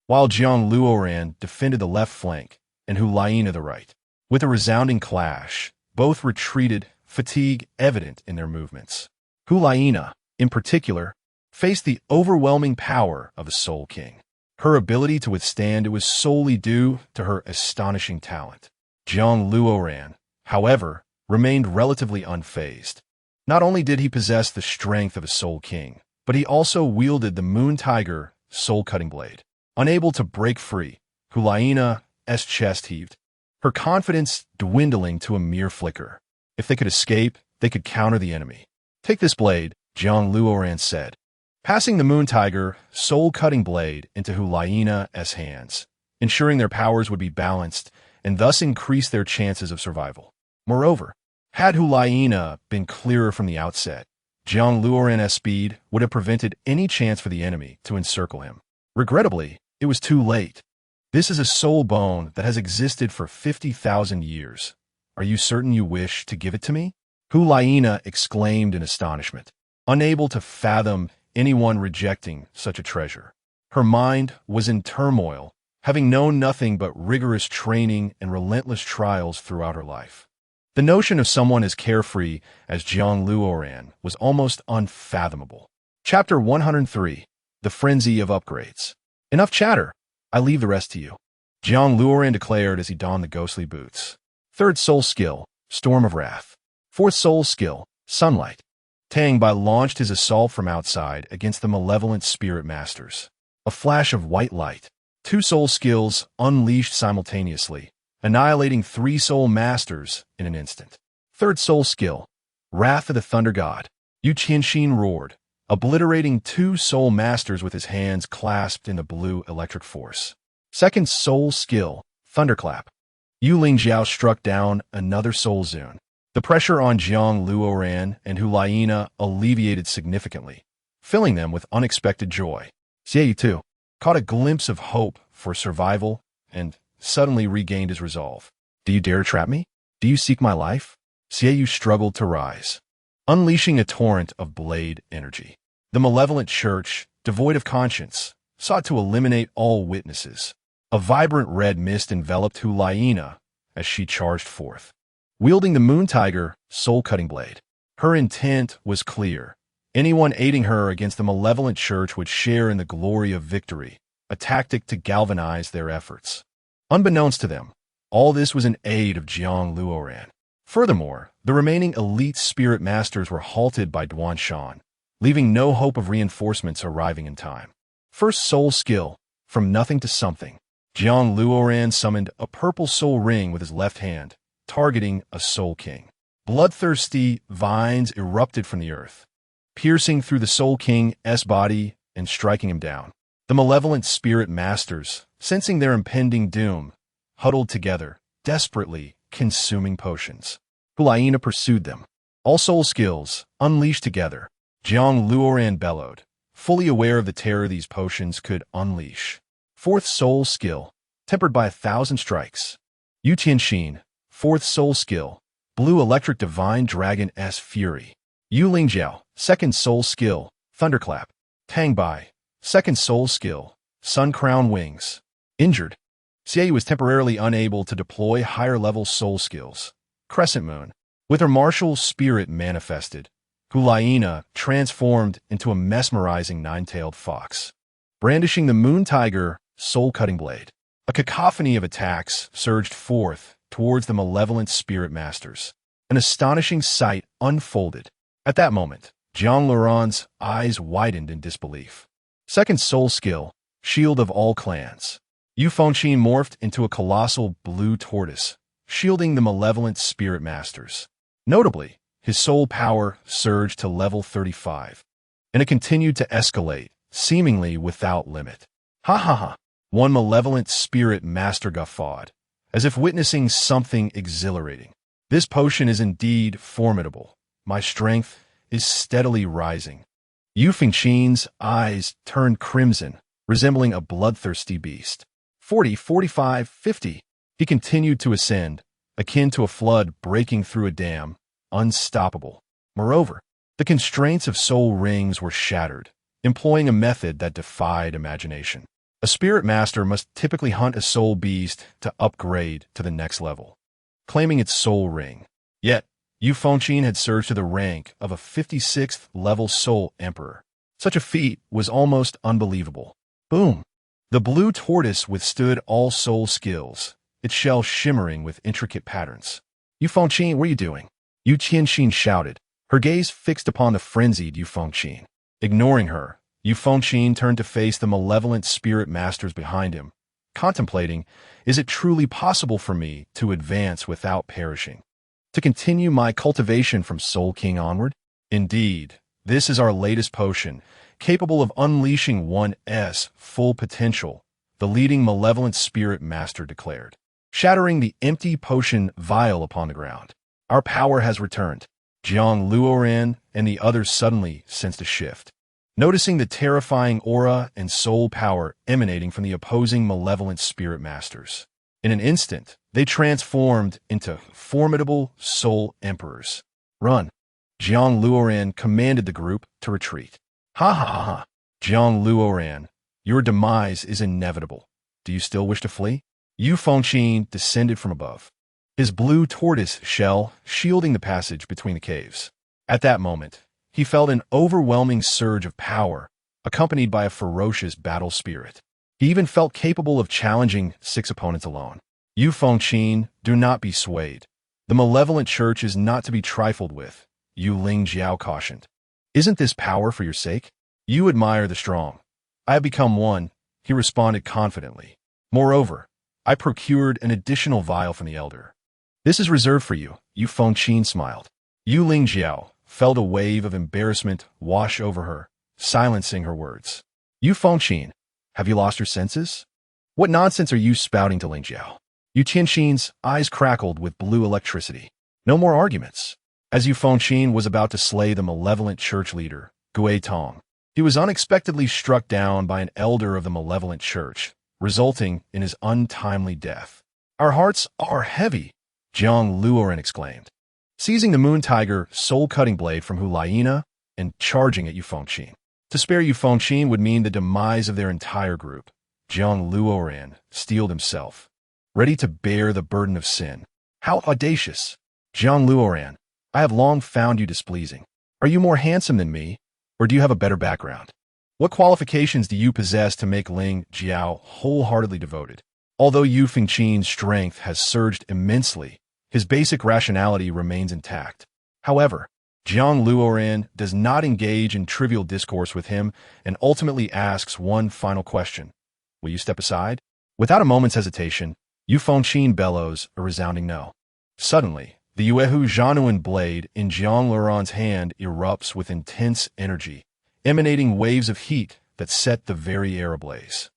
while Zhang Luoran defended the left flank and Hu Laina the right. With a resounding clash, both retreated, fatigue evident in their movements. Hu Laina, in particular, faced the overwhelming power of a Soul King. Her ability to withstand it was solely due to her astonishing talent. Zhang Luoran, however, remained relatively unfazed. Not only did he possess the strength of a Soul King, but he also wielded the Moon Tiger soul-cutting blade. Unable to break free, Hu Laina's chest heaved, her confidence dwindling to a mere flicker. If they could escape, they could counter the enemy. Take this blade, Zhang Luoran said, passing the Moon Tiger soul-cutting blade into Hu Laina's hands, ensuring their powers would be balanced and thus increase their chances of survival. Moreover, had Hu Laina been clearer from the outset, Zhang Luoran's speed would have prevented any chance for the enemy to encircle him. Regrettably, it was too late. This is a soul bone that has existed for 50,000 years. Are you certain you wish to give it to me? Hu Laina exclaimed in astonishment, unable to fathom anyone rejecting such a treasure. Her mind was in turmoil, having known nothing but rigorous training and relentless trials throughout her life. The notion of someone as carefree as Zhang Luoran was almost unfathomable. Chapter 103. The Frenzy of Upgrades. Enough chatter. I leave the rest to you, Zhang Luoran declared as he donned the ghostly boots. Third soul skill, Storm of Wrath. Fourth soul skill, Sunlight. Tang Bai launched his assault from outside against the malevolent spirit masters. A flash of white light. Two soul skills unleashed simultaneously, annihilating three soul masters in an instant. Third soul skill, Wrath of the Thunder God. Yu Qianxin roared, obliterating two soul masters with his hands clasped in the blue electric force. Second soul skill, Thunderclap. Yu Lingjiao struck down another soul zone. The pressure on Zhang Luoran and Hu Laina alleviated significantly, filling them with unexpected joy. Xiaoyu, too, caught a glimpse of hope for survival and suddenly regained his resolve. Do you dare trap me? Do you seek my life? Xiaoyu struggled to rise, unleashing a torrent of blade energy. The malevolent church, devoid of conscience, sought to eliminate all witnesses. A vibrant red mist enveloped Hu Laina as she charged forth, wielding the Moon Tiger soul-cutting blade. Her intent was clear. Anyone aiding her against the malevolent church would share in the glory of victory, a tactic to galvanize their efforts. Unbeknownst to them, all this was in aid of Zhang Luoran. Furthermore, the remaining elite spirit masters were halted by Duan Shan, leaving no hope of reinforcements arriving in time. First soul skill, From Nothing to Something. Zhang Luoran summoned a purple soul ring with his left hand, targeting a soul king. Bloodthirsty vines erupted from the earth, piercing through the Soul King's body and striking him down. The malevolent spirit masters, sensing their impending doom, huddled together, desperately consuming potions. Hu Laina pursued them. All soul skills, unleashed together, Zhang Luoran bellowed, fully aware of the terror these potions could unleash. Fourth soul skill, tempered by 1,000 strikes. Yu Tianxin, fourth soul skill, Blue Electric Divine Dragon-S Fury. Yu Lingjiao, second soul skill, Thunderclap. Tang Bai, second soul skill, Sun Crown Wings. Injured, Xiaoyu was temporarily unable to deploy higher-level soul skills. Crescent Moon, with her martial spirit manifested, Hu Laina transformed into a mesmerizing nine-tailed fox, brandishing the Moon Tiger soul-cutting blade. A cacophony of attacks surged forth towards the malevolent spirit masters. An astonishing sight unfolded. At that moment, Zhang Luoran's eyes widened in disbelief. Second soul skill, Shield of All Clans. Yu Fengqin morphed into a colossal blue tortoise, shielding the malevolent spirit masters. Notably, his soul power surged to level 35, and it continued to escalate, seemingly without limit. Ha ha ha! One malevolent spirit master guffawed, as if witnessing something exhilarating. This potion is indeed formidable. My strength is steadily rising. Yu Fengqin's eyes turned crimson, resembling a bloodthirsty beast. 40, 45, 50. He continued to ascend, akin to a flood breaking through a dam, unstoppable. Moreover, the constraints of soul rings were shattered, employing a method that defied imagination. A spirit master must typically hunt a soul beast to upgrade to the next level, claiming its soul ring. Yet, Yu Fengqin had surged to the rank of a 56th level soul emperor. Such a feat was almost unbelievable. Boom! The blue tortoise withstood all soul skills, its shell shimmering with intricate patterns. Yu Fengqin, what are you doing? Yu Qianxin shouted, her gaze fixed upon the frenzied Yu Fengqin. Ignoring her, Yu Fengqin turned to face the malevolent spirit masters behind him, contemplating, is it truly possible for me to advance without perishing? To continue my cultivation from Soul King onward? Indeed, this is our latest potion, capable of unleashing one's full potential, the leading malevolent spirit master declared, shattering the empty potion vial upon the ground. Our power has returned. Jiang Luoran and the others suddenly sensed a shift, noticing the terrifying aura and soul power emanating from the opposing malevolent spirit masters. In an instant, they transformed into formidable soul emperors. Run! Jiang Luoran commanded the group to retreat. Ha ha ha ha! Jiang Luoran, your demise is inevitable. Do you still wish to flee? Yu Fengqin descended from above, his blue tortoise shell shielding the passage between the caves. At that moment, he felt an overwhelming surge of power, accompanied by a ferocious battle spirit. He even felt capable of challenging 6 opponents alone. Yu Fengqin, do not be swayed. The malevolent church is not to be trifled with, Yu Lingjiao cautioned. Isn't this power for your sake? You admire the strong. I have become one, he responded confidently. Moreover, I procured an additional vial from the elder. This is reserved for you, Yu Fengqin smiled. Yu Lingjiao felt a wave of embarrassment wash over her, silencing her words. Yu Fengqin, have you lost your senses? What nonsense are you spouting to Lingjiao? Yu Qianxin's eyes crackled with blue electricity. No more arguments. As Yu Fengqin was about to slay the malevolent church leader, Gui Tong, he was unexpectedly struck down by an elder of the malevolent church, resulting in his untimely death. Our hearts are heavy, Jiang Luoran exclaimed, seizing the moon tiger soul-cutting blade from Hulaina and charging at Yu Fengqin. To spare Yu Fengqin would mean the demise of their entire group. Jiang Luoran steeled himself, ready to bear the burden of sin. How audacious! Jiang Luoran, I have long found you displeasing. Are you more handsome than me, or do you have a better background? What qualifications do you possess to make Ling Jiao wholeheartedly devoted? Although Yu Fengqin's strength has surged immensely, his basic rationality remains intact. However, Jiang Luoran does not engage in trivial discourse with him and ultimately asks one final question. Will you step aside? Without a moment's hesitation, Yu Fengqin bellows a resounding no. Suddenly, the Yuehu Zhanuan blade in Jiang Luoran's hand erupts with intense energy, emanating waves of heat that set the very air ablaze.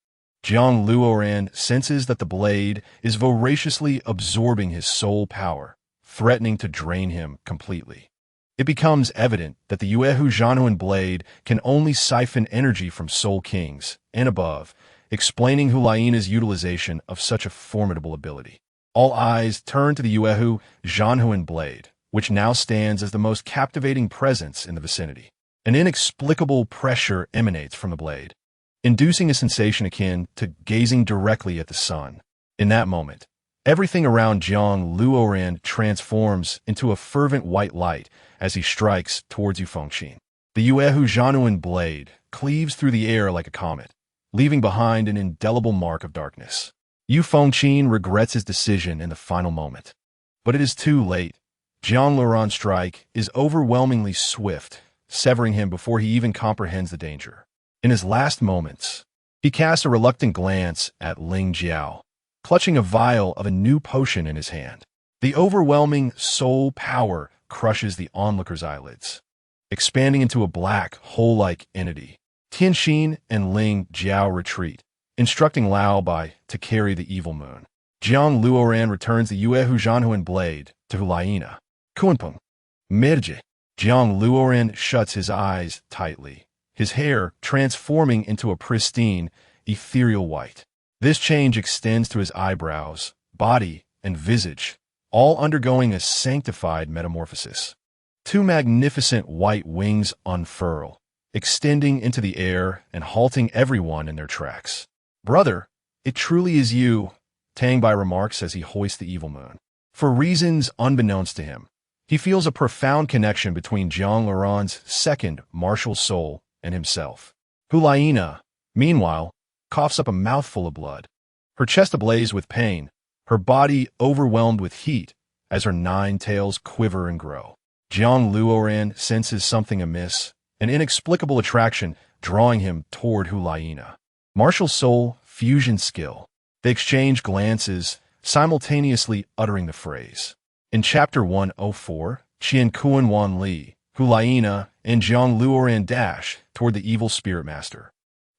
Jiang Luoran senses that the blade is voraciously absorbing his soul power, threatening to drain him completely. It becomes evident that the Yuehu Zhanuan blade can only siphon energy from soul kings and above, explaining Hulaina's utilization of such a formidable ability. All eyes turn to the Yuehu Zhanuan blade, which now stands as the most captivating presence in the vicinity. An inexplicable pressure emanates from the blade, inducing a sensation akin to gazing directly at the sun. In that moment, everything around Jiang Luoran transforms into a fervent white light as he strikes towards Yu Fengqin. The Yuehu Zhanuan blade cleaves through the air like a comet, leaving behind an indelible mark of darkness. Yu Fengqin regrets his decision in the final moment. But it is too late. Jiang Luoran's strike is overwhelmingly swift, severing him before he even comprehends the danger. In his last moments, he casts a reluctant glance at Ling Jiao, clutching a vial of a new potion in his hand. The overwhelming soul power crushes the onlooker's eyelids, expanding into a black, hole-like entity. Tianxin and Ling Jiao retreat, instructing Lao Bai to carry the evil moon. Jiang Luoran returns the Yue Zhanhuan blade to Hulaina. Kunpeng. Merge. Jiang Luoran shuts his eyes tightly, his hair transforming into a pristine, ethereal white. This change extends to his eyebrows, body, and visage, all undergoing a sanctified metamorphosis. Two magnificent white wings unfurl, extending into the air and halting everyone in their tracks. "Brother, it truly is you," Tang Bai remarks as he hoists the evil moon. For reasons unbeknownst to him, he feels a profound connection between Jiang Luoran's second martial soul and himself. Hulaina, meanwhile, coughs up a mouthful of blood, her chest ablaze with pain, her body overwhelmed with heat as her 9 tails quiver and grow. Jiang Luoran senses something amiss, an inexplicable attraction drawing him toward Hulaina. Martial soul fusion skill. They exchange glances, simultaneously uttering the phrase. In Chapter 104, Qian Kuan Wan Li, Hulaina, and Jiang Luoran dash toward the evil spirit master.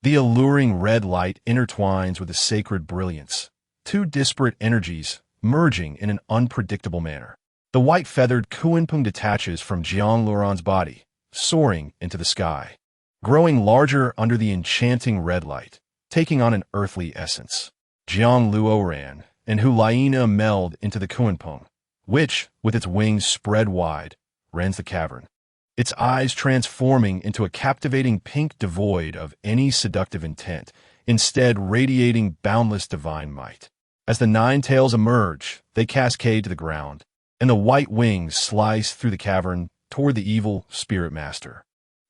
The alluring red light intertwines with the sacred brilliance, two disparate energies merging in an unpredictable manner. The white-feathered Kunpeng detaches from Jiang Luoran's body, soaring into the sky, growing larger under the enchanting red light, taking on an earthly essence. Jiang Luoran and Hulaina meld into the Kunpeng, which, with its wings spread wide, rends the cavern, its eyes transforming into a captivating pink devoid of any seductive intent, instead radiating boundless divine might. As the 9 tails emerge, they cascade to the ground, and the white wings slice through the cavern toward the evil spirit master.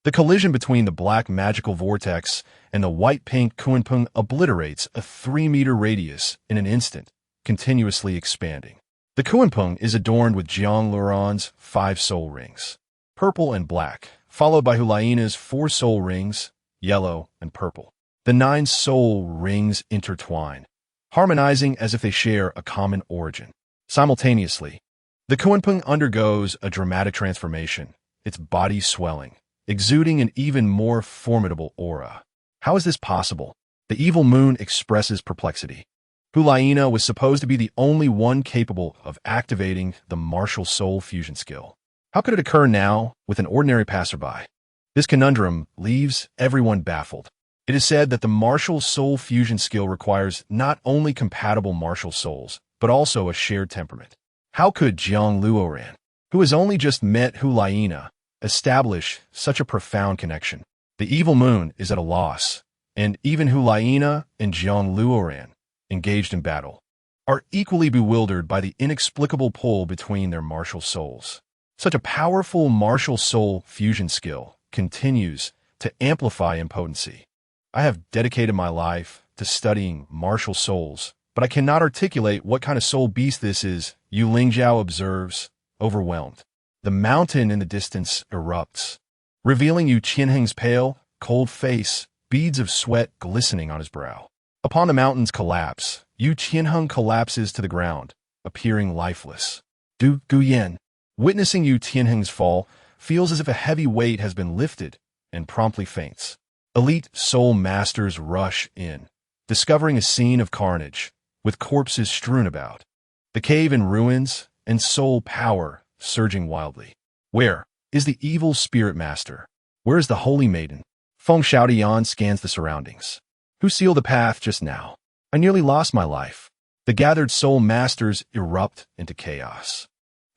The collision between the black magical vortex and the white-pink Kunpeng obliterates a 3-meter radius in an instant, continuously expanding. The Kunpeng is adorned with Jiang Luoran's 5 soul rings, purple and black, followed by Hulaina's 4 soul rings, yellow and purple. The 9 soul rings intertwine, harmonizing as if they share a common origin. Simultaneously, the Kunpeng undergoes a dramatic transformation, its body swelling, exuding an even more formidable aura. How is this possible? The evil moon expresses perplexity. Hulaina was supposed to be the only one capable of activating the martial soul fusion skill. How could it occur now with an ordinary passerby? This conundrum leaves everyone baffled. It is said that the martial soul fusion skill requires not only compatible martial souls, but also a shared temperament. How could Jiang Luoran, who has only just met Hulaina, establish such a profound connection? The evil moon is at a loss, and even Hulaina and Jiang Luoran, engaged in battle, are equally bewildered by the inexplicable pull between their martial souls. Such a powerful martial soul fusion skill continues to amplify in potency. I have dedicated my life to studying martial souls, but I cannot articulate what kind of soul beast this is, Yu Lingzhao observes, overwhelmed. The mountain in the distance erupts, revealing Yu Qianheng's pale, cold face, beads of sweat glistening on his brow. Upon the mountain's collapse, Yu Qianheng collapses to the ground, appearing lifeless. Du Guyan, witnessing Yu Qianheng's fall, feels as if a heavy weight has been lifted and promptly faints. Elite soul masters rush in, discovering a scene of carnage, with corpses strewn about. The cave in ruins and soul power surging wildly. Where is the evil spirit master? Where is the holy maiden? Feng Xiaodian scans the surroundings. Who sealed the path just now? I nearly lost my life. The gathered soul masters erupt into chaos.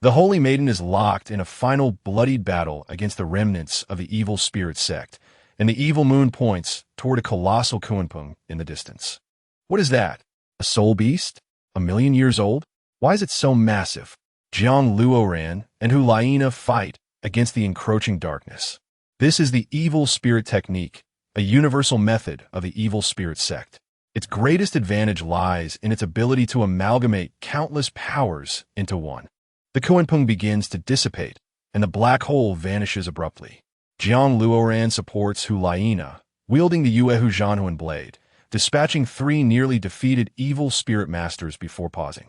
The holy maiden is locked in a final bloodied battle against the remnants of the evil spirit sect, and the evil moon points toward a colossal Kunpeng in the distance. What is that? A soul beast? 1,000,000 years old? Why is it so massive? Jiang Luoran and Hulaina fight against the encroaching darkness. This is the evil spirit technique, a universal method of the evil spirit sect. Its greatest advantage lies in its ability to amalgamate countless powers into one. The Kunpeng begins to dissipate, and the black hole vanishes abruptly. Jiang Luoran supports Hulaina, wielding the Yue Zhanhuan blade, dispatching 3 nearly defeated evil spirit masters before pausing.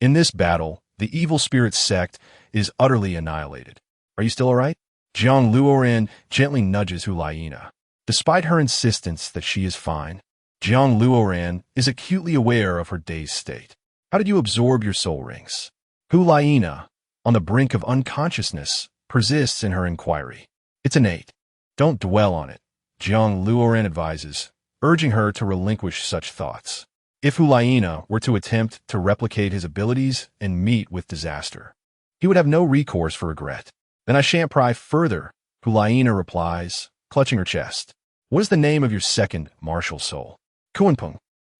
In this battle, the evil spirit sect is utterly annihilated. Are you still all right? Jiang Luoran gently nudges Hulaina. Despite her insistence that she is fine, Jiang Luoran is acutely aware of her dazed state. How did you absorb your soul rings? Hu Laina, on the brink of unconsciousness, persists in her inquiry. It's innate. Don't dwell on it, Jiang Luoran advises, urging her to relinquish such thoughts. If Hu Laina were to attempt to replicate his abilities and meet with disaster, he would have no recourse for regret. Then I shan't pry further, Hu Laina replies, clutching her chest. What is the name of your second martial soul? Kunpeng.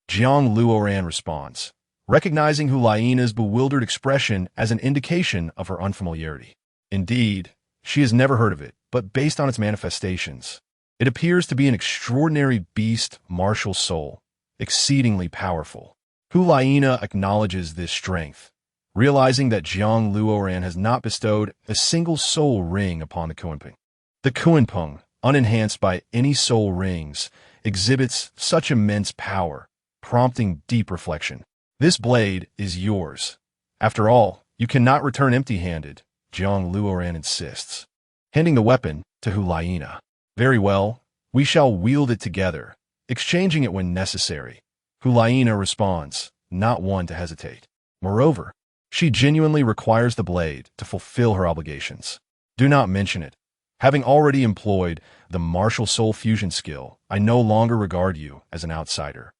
Jiang Luoran responds, recognizing Hu Laina's bewildered expression as an indication of her unfamiliarity. Indeed, she has never heard of it, but based on its manifestations, it appears to be an extraordinary beast martial soul, exceedingly powerful. Hu Laina acknowledges this strength, realizing that Jiang Luoran has not bestowed a single soul ring upon the Kunpeng. The Kunpeng, unenhanced by any soul rings, exhibits such immense power, prompting deep reflection. This blade is yours. After all, you cannot return empty-handed, Jiang Luoran insists, handing the weapon to Hu Laina. Very well, we shall wield it together, exchanging it when necessary. Hu Laina responds, not one to hesitate. Moreover, she genuinely requires the blade to fulfill her obligations. Do not mention it. Having already employed the martial soul fusion skill, I no longer regard you as an outsider.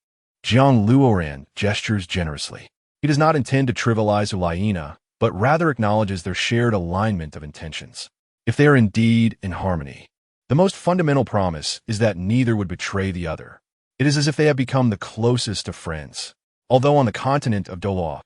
Jiang Luoran gestures generously. He does not intend to trivialize Hu Laina, but rather acknowledges their shared alignment of intentions. If they are indeed in harmony, the most fundamental promise is that neither would betray the other. It is as if they have become the closest of friends. Although on the continent of Doloa,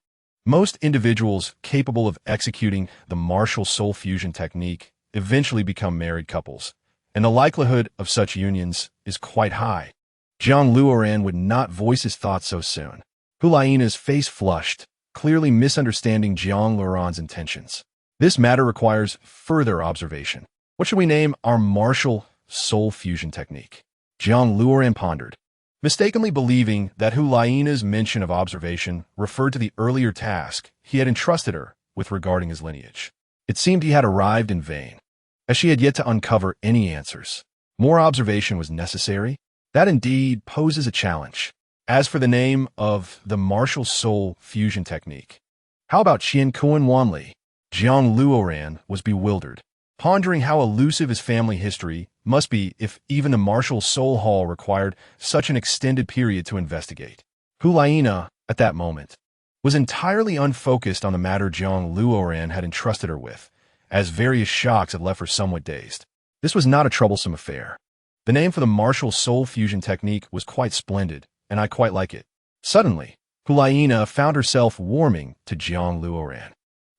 most individuals capable of executing the martial soul fusion technique eventually become married couples, and the likelihood of such unions is quite high. Jiang Luoran would not voice his thoughts so soon. Hu Laina's face flushed, clearly misunderstanding Jiang Luoran's intentions. This matter requires further observation. What should we name our martial soul fusion technique? Jiang Luoran pondered, mistakenly believing that Hu Laina's mention of observation referred to the earlier task he had entrusted her with regarding his lineage. It seemed he had arrived in vain, as she had yet to uncover any answers. More observation was necessary. That indeed poses a challenge. As for the name of the martial soul fusion technique, how about Qian Kuan Wanli? Jiang Luoran was bewildered, pondering how elusive his family history must be if even the martial soul hall required such an extended period to investigate. Hu Laina, at that moment, was entirely unfocused on the matter Jiang Luoran had entrusted her with, as various shocks had left her somewhat dazed. This was not a troublesome affair. The name for the martial soul fusion technique was quite splendid, and I quite like it. Suddenly, Hu Laina found herself warming to Jiang Luoran.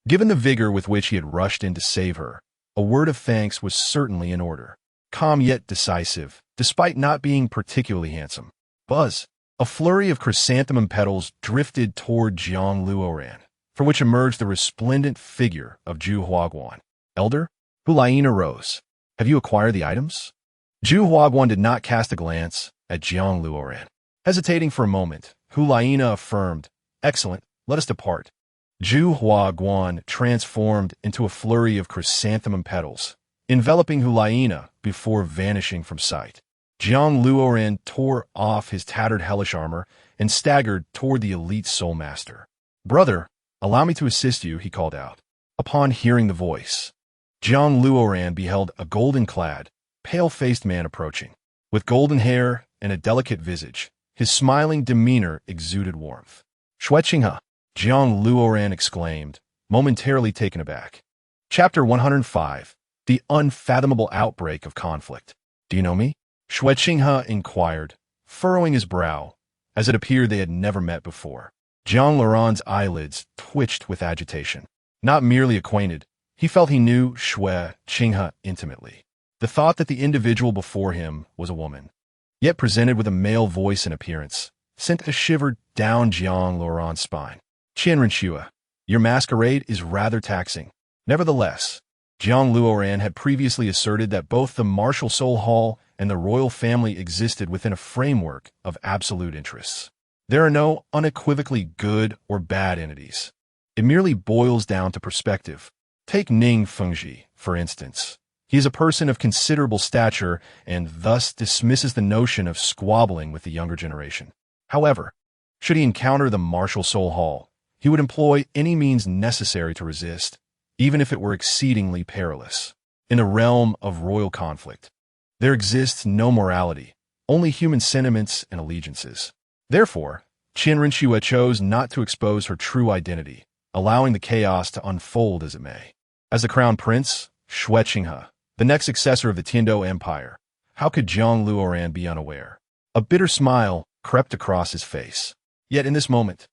Given the vigor with which he had rushed in to save her, a word of thanks was certainly in order. Calm yet decisive, despite not being particularly handsome. Buzz, a flurry of chrysanthemum petals drifted toward Jiang Luoran, from which emerged the resplendent figure of Zhu Huaguan. Elder? Hu Laina rose. Have you acquired the items? Zhu Huaguan did not cast a glance at Jiang Luoran. Hesitating for a moment, Hu Laina affirmed, excellent, let us depart. Zhu Huaguan transformed into a flurry of chrysanthemum petals, enveloping Hu Laina before vanishing from sight. Jiang Luoran tore off his tattered hellish armor and staggered toward the elite soul master. Brother, allow me to assist you, he called out. Upon hearing the voice, Jiang Luoran beheld a golden-clad, pale-faced man approaching. With golden hair and a delicate visage, his smiling demeanor exuded warmth. Xue Qinghe, Jiang Luoran exclaimed, momentarily taken aback. Chapter 105, The Unfathomable Outbreak of Conflict. Do you know me? Xue Qinghe inquired, furrowing his brow, as it appeared they had never met before. Jiang Luoran's eyelids twitched with agitation. Not merely acquainted, he felt he knew Xue Qinghe intimately. The thought that the individual before him was a woman, yet presented with a male voice and appearance, sent a shiver down Jiang Luoran's spine. Qianren Xue, your masquerade is rather taxing. Nevertheless, Jiang Luoran had previously asserted that both the martial soul hall and the royal family existed within a framework of absolute interests. There are no unequivocally good or bad entities. It merely boils down to perspective. Take Ning Fengji, for instance. He is a person of considerable stature and thus dismisses the notion of squabbling with the younger generation. However, should he encounter the martial soul hall, he would employ any means necessary to resist, even if it were exceedingly perilous. In the realm of royal conflict, there exists no morality, only human sentiments and allegiances. Therefore, Qian Rinxue chose not to expose her true identity, allowing the chaos to unfold as it may. As the crown prince, Xue Qinghe, the next successor of the Tiando Empire, how could Zhang Luoran be unaware? A bitter smile crept across his face. Yet in this moment,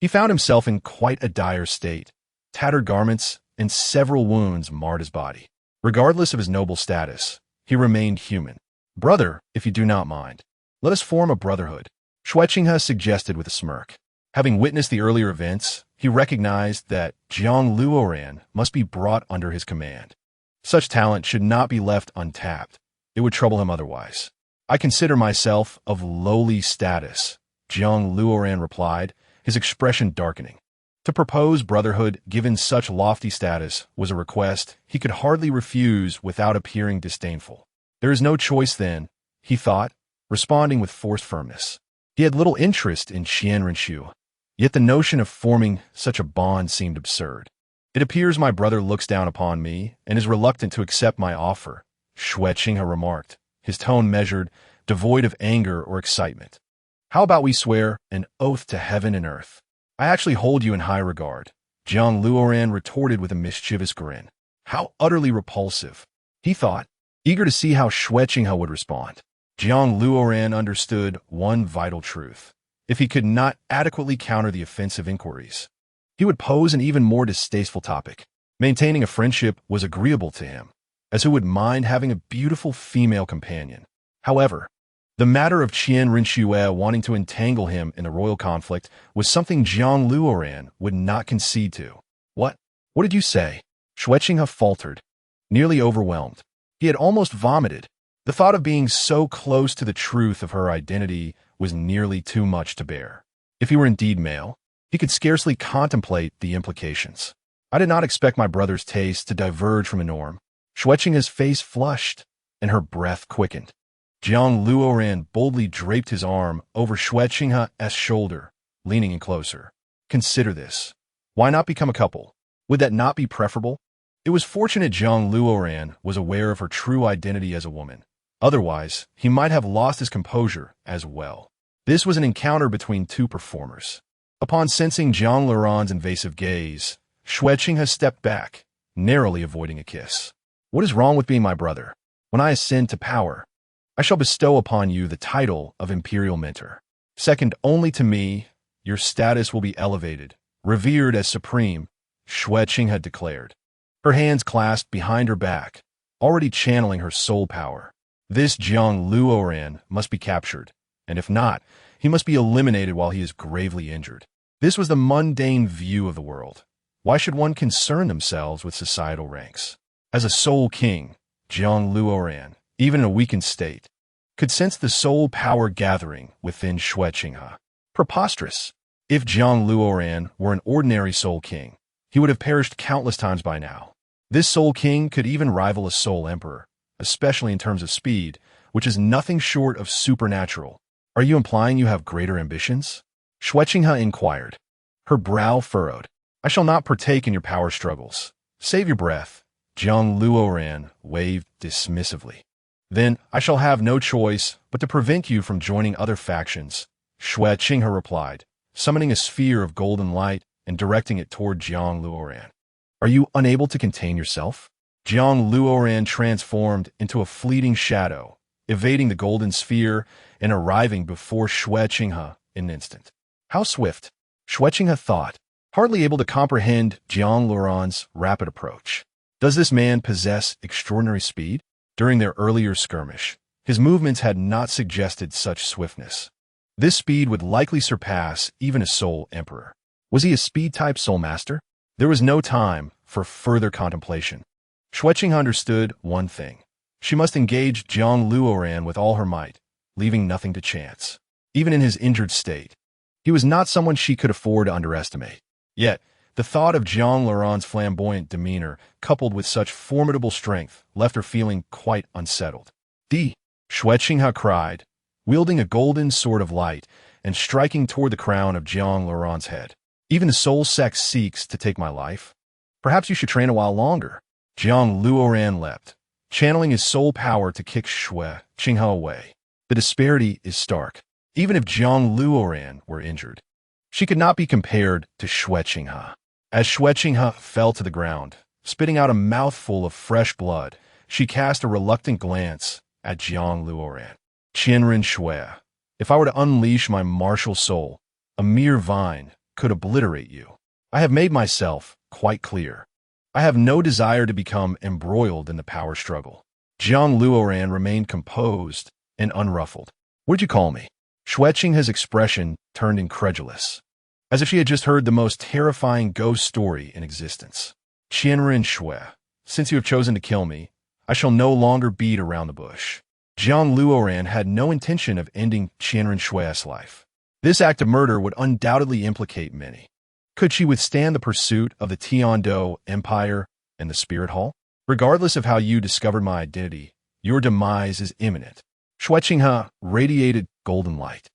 he found himself in quite a dire state. Tattered garments and several wounds marred his body. Regardless of his noble status, he remained human. "Brother, if you do not mind, let us form a brotherhood," Xue Qinghe suggested with a smirk. Having witnessed the earlier events, he recognized that Zhang Luoran must be brought under his command. Such talent should not be left untapped. It would trouble him otherwise. "I consider myself of lowly status," Zhang Luoran replied, his expression darkening. To propose brotherhood given such lofty status was a request he could hardly refuse without appearing disdainful. There is no choice then, he thought, responding with forced firmness. He had little interest in Qian Rinxue, yet the notion of forming such a bond seemed absurd. "It appears my brother looks down upon me and is reluctant to accept my offer," Xue Qinghe remarked, his tone measured, devoid of anger or excitement. "How about we swear an oath to heaven and earth? I actually hold you in high regard," Zhang Luoran retorted with a mischievous grin. How utterly repulsive, he thought, eager to see how Xue Qinghe would respond. Zhang Luoran understood one vital truth. If he could not adequately counter the offensive inquiries, he would pose an even more distasteful topic. Maintaining a friendship was agreeable to him, as who would mind having a beautiful female companion. However, the matter of Qian Rinxue wanting to entangle him in the royal conflict was something Zhang Luoran would not concede to. What did you say?" Xue Qinghe faltered, nearly overwhelmed. He had almost vomited. The thought of being so close to the truth of her identity was nearly too much to bear. If he were indeed male, he could scarcely contemplate the implications. "I did not expect my brother's taste to diverge from a norm." Xue Qinghe's face flushed, and her breath quickened. Zhang Luoran boldly draped his arm over Xue Qinghe's shoulder, leaning in closer. "Consider this. Why not become a couple? Would that not be preferable?" It was fortunate Zhang Luoran was aware of her true identity as a woman. Otherwise, he might have lost his composure as well. This was an encounter between two performers. Upon sensing Zhang Luoran's invasive gaze, Xue Qinghe stepped back, narrowly avoiding a kiss. "What is wrong with being my brother? When I ascend to power, I shall bestow upon you the title of Imperial Mentor. Second only to me, your status will be elevated, revered as supreme," Xue Qinghe declared, her hands clasped behind her back, already channeling her soul power. This Zhang Luoran must be captured, and if not, he must be eliminated while he is gravely injured. This was the mundane view of the world. Why should one concern themselves with societal ranks? As a soul king, Zhang Luoran, even in a weakened state, could sense the soul power gathering within Xue Qinghe. Preposterous! If Zhang Luoran were an ordinary soul king, he would have perished countless times by now. This soul king could even rival a soul emperor, especially in terms of speed, which is nothing short of supernatural. "Are you implying you have greater ambitions?" Xue Qinghe inquired, her brow furrowed. "I shall not partake in your power struggles. Save your breath," Zhang Luoran waved dismissively. "Then I shall have no choice but to prevent you from joining other factions," Xue Qinghe replied, summoning a sphere of golden light and directing it toward Zhang Luoran. "Are you unable to contain yourself?" Zhang Luoran transformed into a fleeting shadow, evading the golden sphere and arriving before Xue Qinghe in an instant. How swift, Xue Qinghe thought, hardly able to comprehend Zhang Luoran's rapid approach. Does this man possess extraordinary speed? During their earlier skirmish, his movements had not suggested such swiftness. This speed would likely surpass even a soul emperor. Was he a speed-type soul master? There was no time for further contemplation. Xue Qinghe understood one thing. She must engage Zhang Luoran with all her might, leaving nothing to chance. Even in his injured state, he was not someone she could afford to underestimate. Yet, The thought of Jiang Laurent's flamboyant demeanor, coupled with such formidable strength, left her feeling quite unsettled. "D!" Xue Qinghe cried, wielding a golden sword of light and striking toward the crown of Jiang Laurent's head. "Even the soul sect seeks to take my life? Perhaps you should train a while longer." Jiang Luoran leapt, channeling his soul power to kick Xue Qinghe away. The disparity is stark. Even if Jiang Luoran were injured, she could not be compared to Xue Qinghe. As Xue Qinghe fell to the ground, spitting out a mouthful of fresh blood, she cast a reluctant glance at Jiang Luoran. "Qianren Xue, if I were to unleash my martial soul, a mere vine could obliterate you. I have made myself quite clear. I have no desire to become embroiled in the power struggle." Jiang Luoran remained composed and unruffled. "What'd you call me?" Xue Qinghe's expression turned incredulous, as if she had just heard the most terrifying ghost story in existence. "Qianren Xue, since you have chosen to kill me, I shall no longer beat around the bush." Jiang Luoran had no intention of ending Qianren Xue's life. This act of murder would undoubtedly implicate many. Could she withstand the pursuit of the Tiando Empire and the Spirit Hall? "Regardless of how you discovered my identity, your demise is imminent." Xue Qinghe radiated golden light.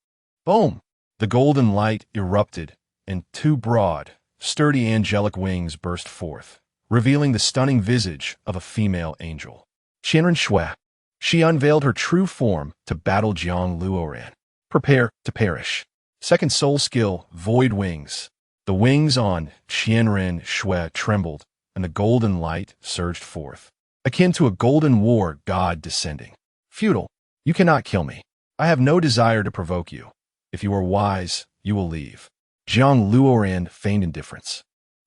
Boom! The golden light erupted, and two broad, sturdy angelic wings burst forth, revealing the stunning visage of a female angel. Qianren Xue. She unveiled her true form to battle Jiang Luoran. "Prepare to perish." Second soul skill, Void Wings. The wings on Qianren Xue trembled, and the golden light surged forth, akin to a golden war god descending. "Futile. You cannot kill me. I have no desire to provoke you. If you are wise, you will leave." Jiang Luoran feigned indifference.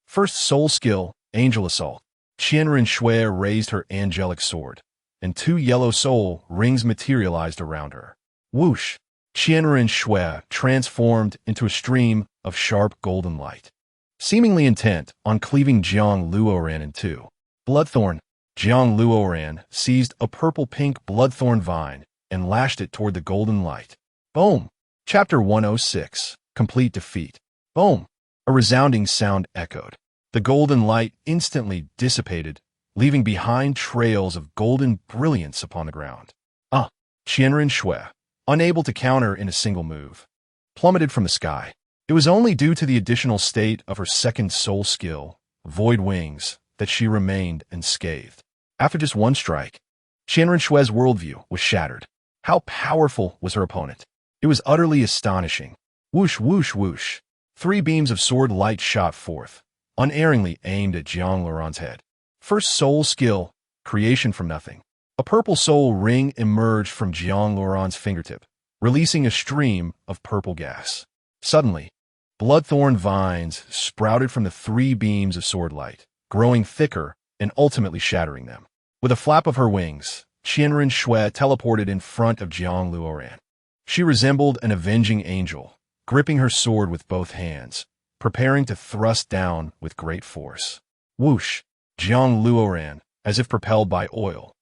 First soul skill, Angel Assault. Qianren Xue raised her angelic sword, and two yellow soul rings materialized around her. Whoosh! Qianren Xue transformed into a stream of sharp golden light, seemingly intent on cleaving Jiang Luoran in two. Bloodthorn. Jiang Luoran seized a purple-pink bloodthorn vine and lashed it toward the golden light. Boom! Chapter 106. Complete defeat. Boom! A resounding sound echoed. The golden light instantly dissipated, leaving behind trails of golden brilliance upon the ground. Qianren Xue, unable to counter in a single move, plummeted from the sky. It was only due to the additional state of her second soul skill, Void Wings, that she remained unscathed. After just one strike, Qianren Xue's worldview was shattered. How powerful was her opponent? It was utterly astonishing. Whoosh, whoosh, whoosh. Three beams of sword light shot forth, unerringly aimed at Jiang Laurent's head. First soul skill, Creation from Nothing. A purple soul ring emerged from Jiang Laurent's fingertip, releasing a stream of purple gas. Suddenly, bloodthorn vines sprouted from the three beams of sword light, growing thicker and ultimately shattering them. With a flap of her wings, Qianren Xue teleported in front of Jiang Luoran. She resembled an avenging angel, gripping her sword with both hands, preparing to thrust down with great force. Whoosh! Jiang Luoran, as if propelled by oil,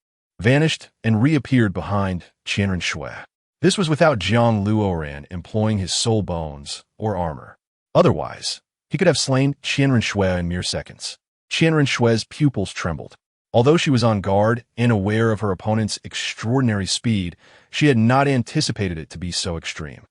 vanished and reappeared behind Qianren Xue. This was without Jiang Luoran employing his soul bones or armor. Otherwise, he could have slain Qianren Xue in mere seconds. Qianren Xue's pupils trembled. Although she was on guard and aware of her opponent's extraordinary speed, she had not anticipated it to be so extreme.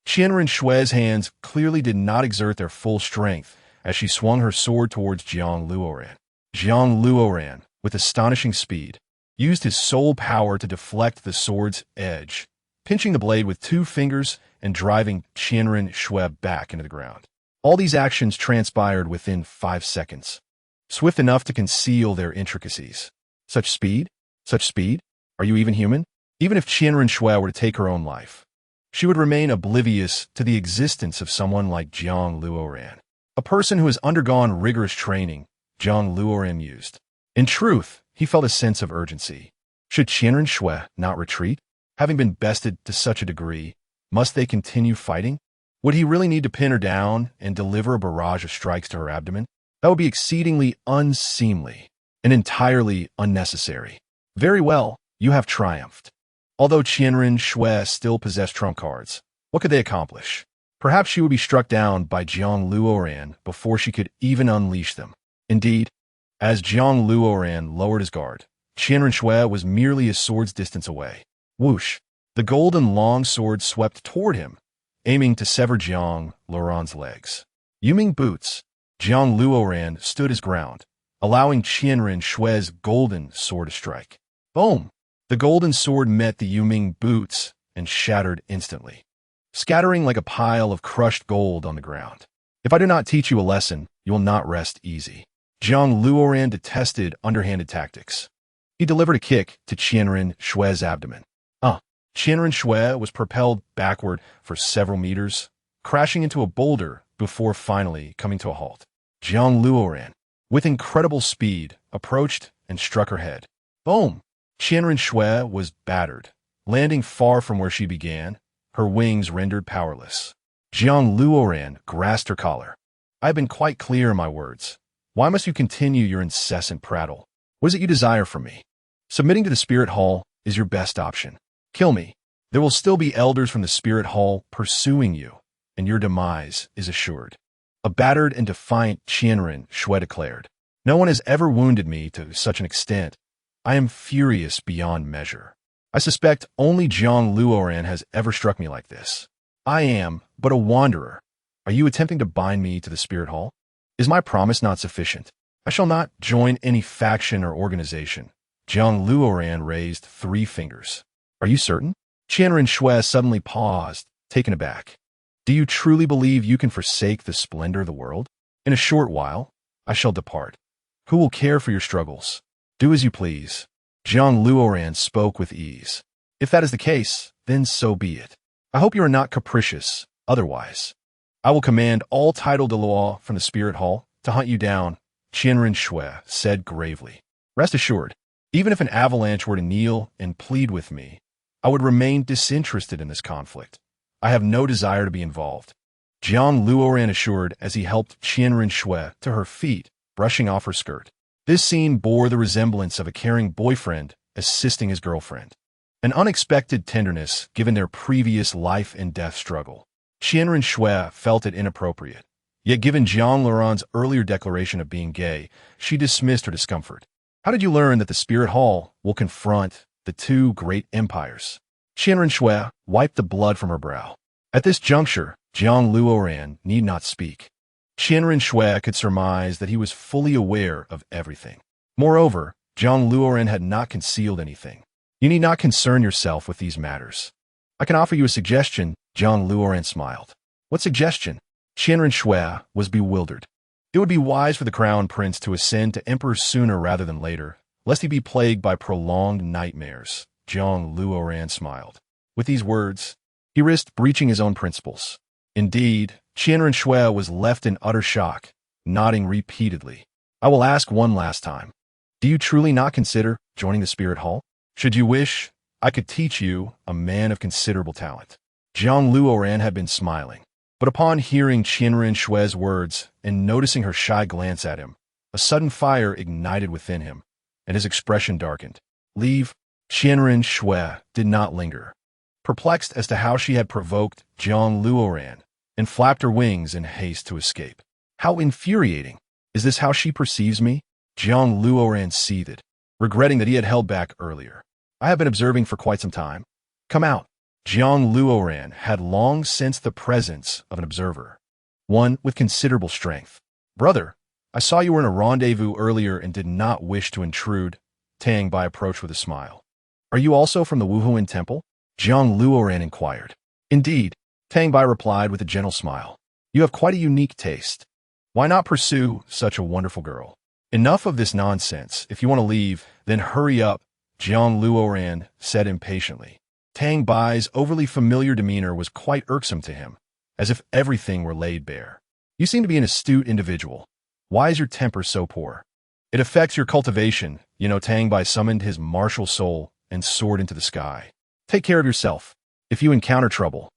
Qianren Xue's hands clearly did not exert their full strength as she swung her sword towards Jiang Luoran. Jiang Luoran, with astonishing speed, used his soul power to deflect the sword's edge, pinching the blade with two fingers and driving Qianren Xue back into the ground. All these actions transpired within 5 seconds, swift enough to conceal their intricacies. Such speed? Such speed? Are you even human? Even if Qianren Xue were to take her own life, she would remain oblivious to the existence of someone like Jiang Luoran, a person who has undergone rigorous training. Jiang Luoran mused. In truth, he felt a sense of urgency. Should Qianren Xue not retreat? Having been bested to such a degree, must they continue fighting? Would he really need to pin her down and deliver a barrage of strikes to her abdomen? That would be exceedingly unseemly and entirely unnecessary. Very well, you have triumphed. Although Qianren Xue still possessed trump cards, what could they accomplish? Perhaps she would be struck down by Jiang Luoran before she could even unleash them. Indeed, as Jiang Luoran lowered his guard, Qianren Shui was merely a sword's distance away. Whoosh! The golden long sword swept toward him, aiming to sever Jiang Luoran's legs. Yuming boots. Jiang Luoran stood his ground, allowing Qianren Shui's golden sword to strike. Boom! The golden sword met the Yuming boots and shattered instantly, scattering like a pile of crushed gold on the ground. If I do not teach you a lesson, you will not rest easy. Jiang Luoran detested underhanded tactics. He delivered a kick to Qianren Shui's abdomen. Qianren Shui was propelled backward for several meters, crashing into a boulder before finally coming to a halt. Jiang Luoran, with incredible speed, approached and struck her head. Boom! Qianren Shui was battered, landing far from where she began, her wings rendered powerless. Jiang Luoran grasped her collar. I have been quite clear in my words. Why must you continue your incessant prattle? What is it you desire from me? Submitting to the Spirit Hall is your best option. Kill me. There will still be elders from the Spirit Hall pursuing you, and your demise is assured. A battered and defiant Qianren Shui declared. No one has ever wounded me to such an extent. I am furious beyond measure. I suspect only Jiang Luoran has ever struck me like this. I am but a wanderer. Are you attempting to bind me to the Spirit Hall? Is my promise not sufficient? I shall not join any faction or organization. Jiang Luoran raised 3 fingers. Are you certain? Qianren Shui suddenly paused, taken aback. Do you truly believe you can forsake the splendor of the world? In a short while, I shall depart. Who will care for your struggles? Do as you please. Jiang Luoran spoke with ease. If that is the case, then so be it. I hope you are not capricious, otherwise. I will command all title de law from the Spirit Hall to hunt you down, Qianren Shui said gravely. Rest assured, even if an avalanche were to kneel and plead with me, I would remain disinterested in this conflict. I have no desire to be involved. Jiang Luoran assured as he helped Qianren Shui to her feet, brushing off her skirt. This scene bore the resemblance of a caring boyfriend assisting his girlfriend. An unexpected tenderness given their previous life and death struggle. Qianren Shui felt it inappropriate. Yet given Jiang Luoran's earlier declaration of being gay, she dismissed her discomfort. How did you learn that the Spirit Hall will confront the 2 great empires? Qianren Shui wiped the blood from her brow. At this juncture, Jiang Luoran need not speak. Qianren Shui could surmise that he was fully aware of everything. Moreover, Jiang Luoran had not concealed anything. You need not concern yourself with these matters. I can offer you a suggestion, Jiang Luoran smiled. What suggestion? Qianren Shui was bewildered. It would be wise for the crown prince to ascend to emperor sooner rather than later, lest he be plagued by prolonged nightmares. Jiang Luoran smiled. With these words, he risked breaching his own principles. Indeed, Qianren Shui was left in utter shock, nodding repeatedly. I will ask one last time. Do you truly not consider joining the Spirit Hall? Should you wish, I could teach you, a man of considerable talent. Jiang Luoran had been smiling, but upon hearing Qianren Shui's words and noticing her shy glance at him, a sudden fire ignited within him, and his expression darkened. Leave. Qianren Shui did not linger. Perplexed as to how she had provoked Jiang Luoran, and flapped her wings in haste to escape. How infuriating! Is this how she perceives me? Jiang Luoran seethed, regretting that he had held back earlier. I have been observing for quite some time. Come out. Jiang Luoran had long sensed the presence of an observer, one with considerable strength. Brother, I saw you were in a rendezvous earlier and did not wish to intrude. Tang Bai approached with a smile. Are you also from the Wuhuan Temple? Jiang Luoran inquired. Indeed, Tang Bai replied with a gentle smile. You have quite a unique taste. Why not pursue such a wonderful girl? Enough of this nonsense. If you want to leave, then hurry up, Jiang Luoran said impatiently. Tang Bai's overly familiar demeanor was quite irksome to him, as if everything were laid bare. You seem to be an astute individual. Why is your temper so poor? It affects your cultivation. Tang Bai summoned his martial soul and soared into the sky. Take care of yourself. If you encounter trouble,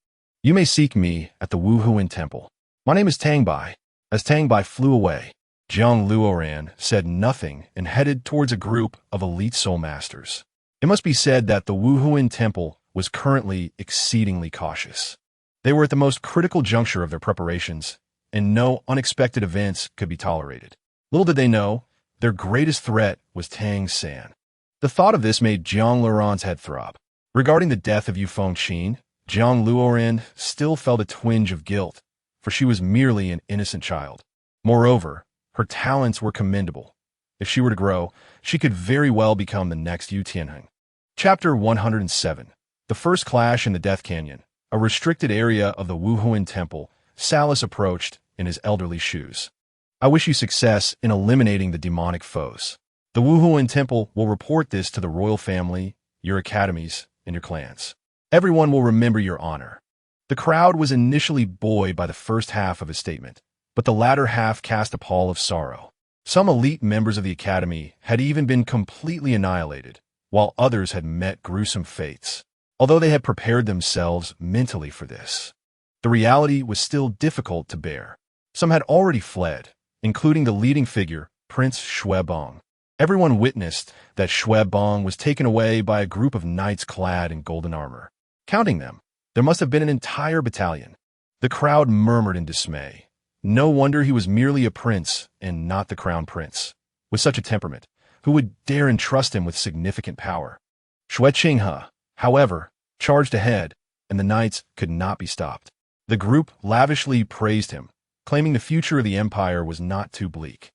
you may seek me at the Wuhuan Temple. My name is Tang Bai. As Tang Bai flew away, Jiang Luoran said nothing and headed towards a group of elite soul masters. It must be said that the Wuhuan Temple was currently exceedingly cautious. They were at the most critical juncture of their preparations, and no unexpected events could be tolerated. Little did they know, their greatest threat was Tang San. The thought of this made Jiang Luoran's head throb. Regarding the death of Yu Fengqin, Jiang Luoran still felt a twinge of guilt, for she was merely an innocent child. Moreover, her talents were commendable. If she were to grow, she could very well become the next Yu Tianheng. Chapter 107. The First Clash in the Death Canyon, a restricted area of the Wuhuan Temple. Salus approached in his elderly shoes. I wish you success in eliminating the demonic foes. The Wuhuan Temple will report this to the royal family, your academies, and your clans. Everyone will remember your honor. The crowd was initially buoyed by the first half of his statement, but the latter half cast a pall of sorrow. Some elite members of the academy had even been completely annihilated, while others had met gruesome fates. Although they had prepared themselves mentally for this, the reality was still difficult to bear. Some had already fled, including the leading figure, Prince Xuebong. Everyone witnessed that Xuebong was taken away by a group of knights clad in golden armor. Counting them, there must have been an entire battalion. The crowd murmured in dismay. No wonder he was merely a prince and not the crown prince. With such a temperament, who would dare entrust him with significant power? Xue Qinghe, however, charged ahead, and the knights could not be stopped. The group lavishly praised him, claiming the future of the empire was not too bleak.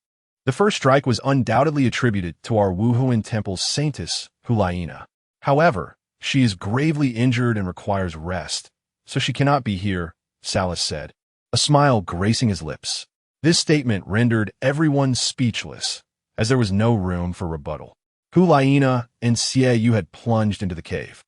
The first strike was undoubtedly attributed to our Wuhuan Temple's saintess, Hulaina. However, she is gravely injured and requires rest, so she cannot be here, Salus said, a smile gracing his lips. This statement rendered everyone speechless, as there was no room for rebuttal. Hulaina and Xie had plunged into the cave,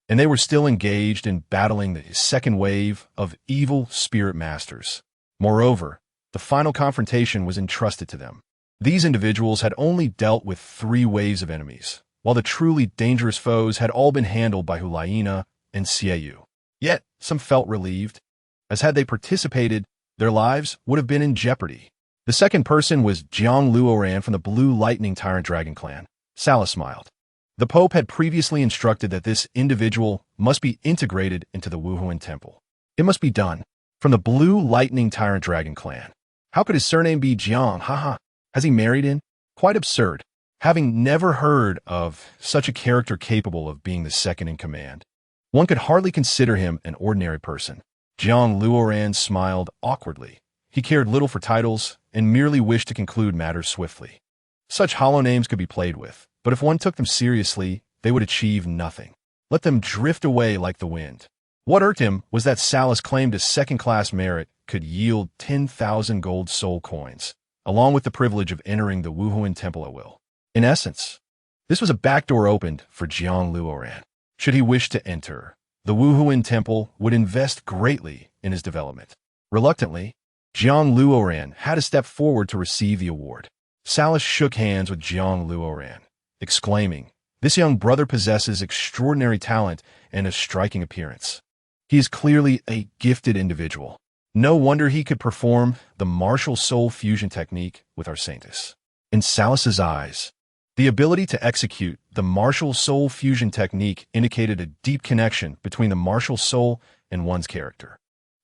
and they were still engaged in battling the second wave of evil spirit masters. Moreover, the final confrontation was entrusted to them. These individuals had only dealt with 3 waves of enemies, while the truly dangerous foes had all been handled by Hulaina and Xie. Yet, some felt relieved, as had they participated, their lives would have been in jeopardy. The second person was Jiang Luoran from the Blue Lightning Tyrant Dragon clan. Salus smiled. The Pope had previously instructed that this individual must be integrated into the Wuhuan Temple. It must be done. From the Blue Lightning Tyrant Dragon clan. How could his surname be Jiang? Haha. Has he married in? Quite absurd. Having never heard of such a character capable of being the second in command, one could hardly consider him an ordinary person. Jiang Luoran smiled awkwardly. He cared little for titles and merely wished to conclude matters swiftly. Such hollow names could be played with, but if one took them seriously, they would achieve nothing. Let them drift away like the wind. What irked him was that Salus claimed a second-class merit could yield 10,000 gold soul coins, along with the privilege of entering the Wuhuan Temple at will. In essence, this was a backdoor opened for Jiang Luoran. Should he wish to enter, the Wuhuan Temple would invest greatly in his development. Reluctantly, Jiang Luoran had to step forward to receive the award. Salus shook hands with Jiang Luoran, exclaiming, "This young brother possesses extraordinary talent and a striking appearance. He is clearly a gifted individual. No wonder he could perform the martial soul fusion technique with our saintess." In Salus's eyes, the ability to execute the martial soul fusion technique indicated a deep connection between the martial soul and one's character.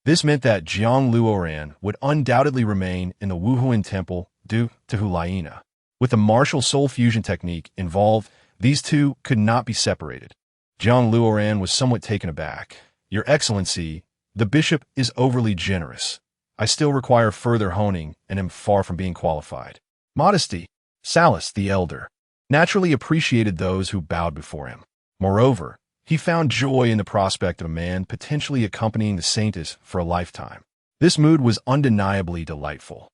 This meant that Jiang Luoran would undoubtedly remain in the Wuhuan Temple due to Hulaina. With the martial soul fusion technique involved, these two could not be separated. Jiang Luoran was somewhat taken aback. "Your Excellency, the bishop is overly generous. I still require further honing and am far from being qualified." Modesty. Salus, the elder, naturally appreciated those who bowed before him. Moreover, he found joy in the prospect of a man potentially accompanying the saintess for a lifetime. This mood was undeniably delightful.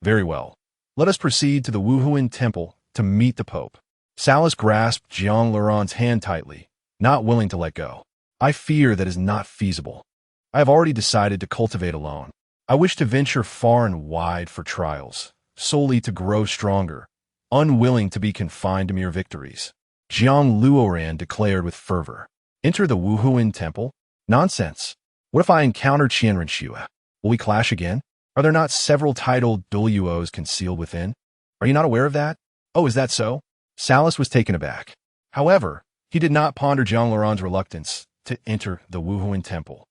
Very well. Let us proceed to the Wuhuan Temple to meet the Pope. Salus grasped Jiang Luoran's hand tightly, not willing to let go. "I fear that is not feasible. I have already decided to cultivate alone. I wish to venture far and wide for trials, solely to grow stronger, unwilling to be confined to mere victories," Jiang Luoran declared with fervor. "Enter the Wuhuan Temple? Nonsense. What if I encounter Qianren Xue? Will we clash again? Are there not several titled Duluos concealed within? Are you not aware of that?" "Oh, is that so?" Salus was taken aback. However, he did not ponder Jiang Luoran's reluctance to enter the Wuhuan Temple.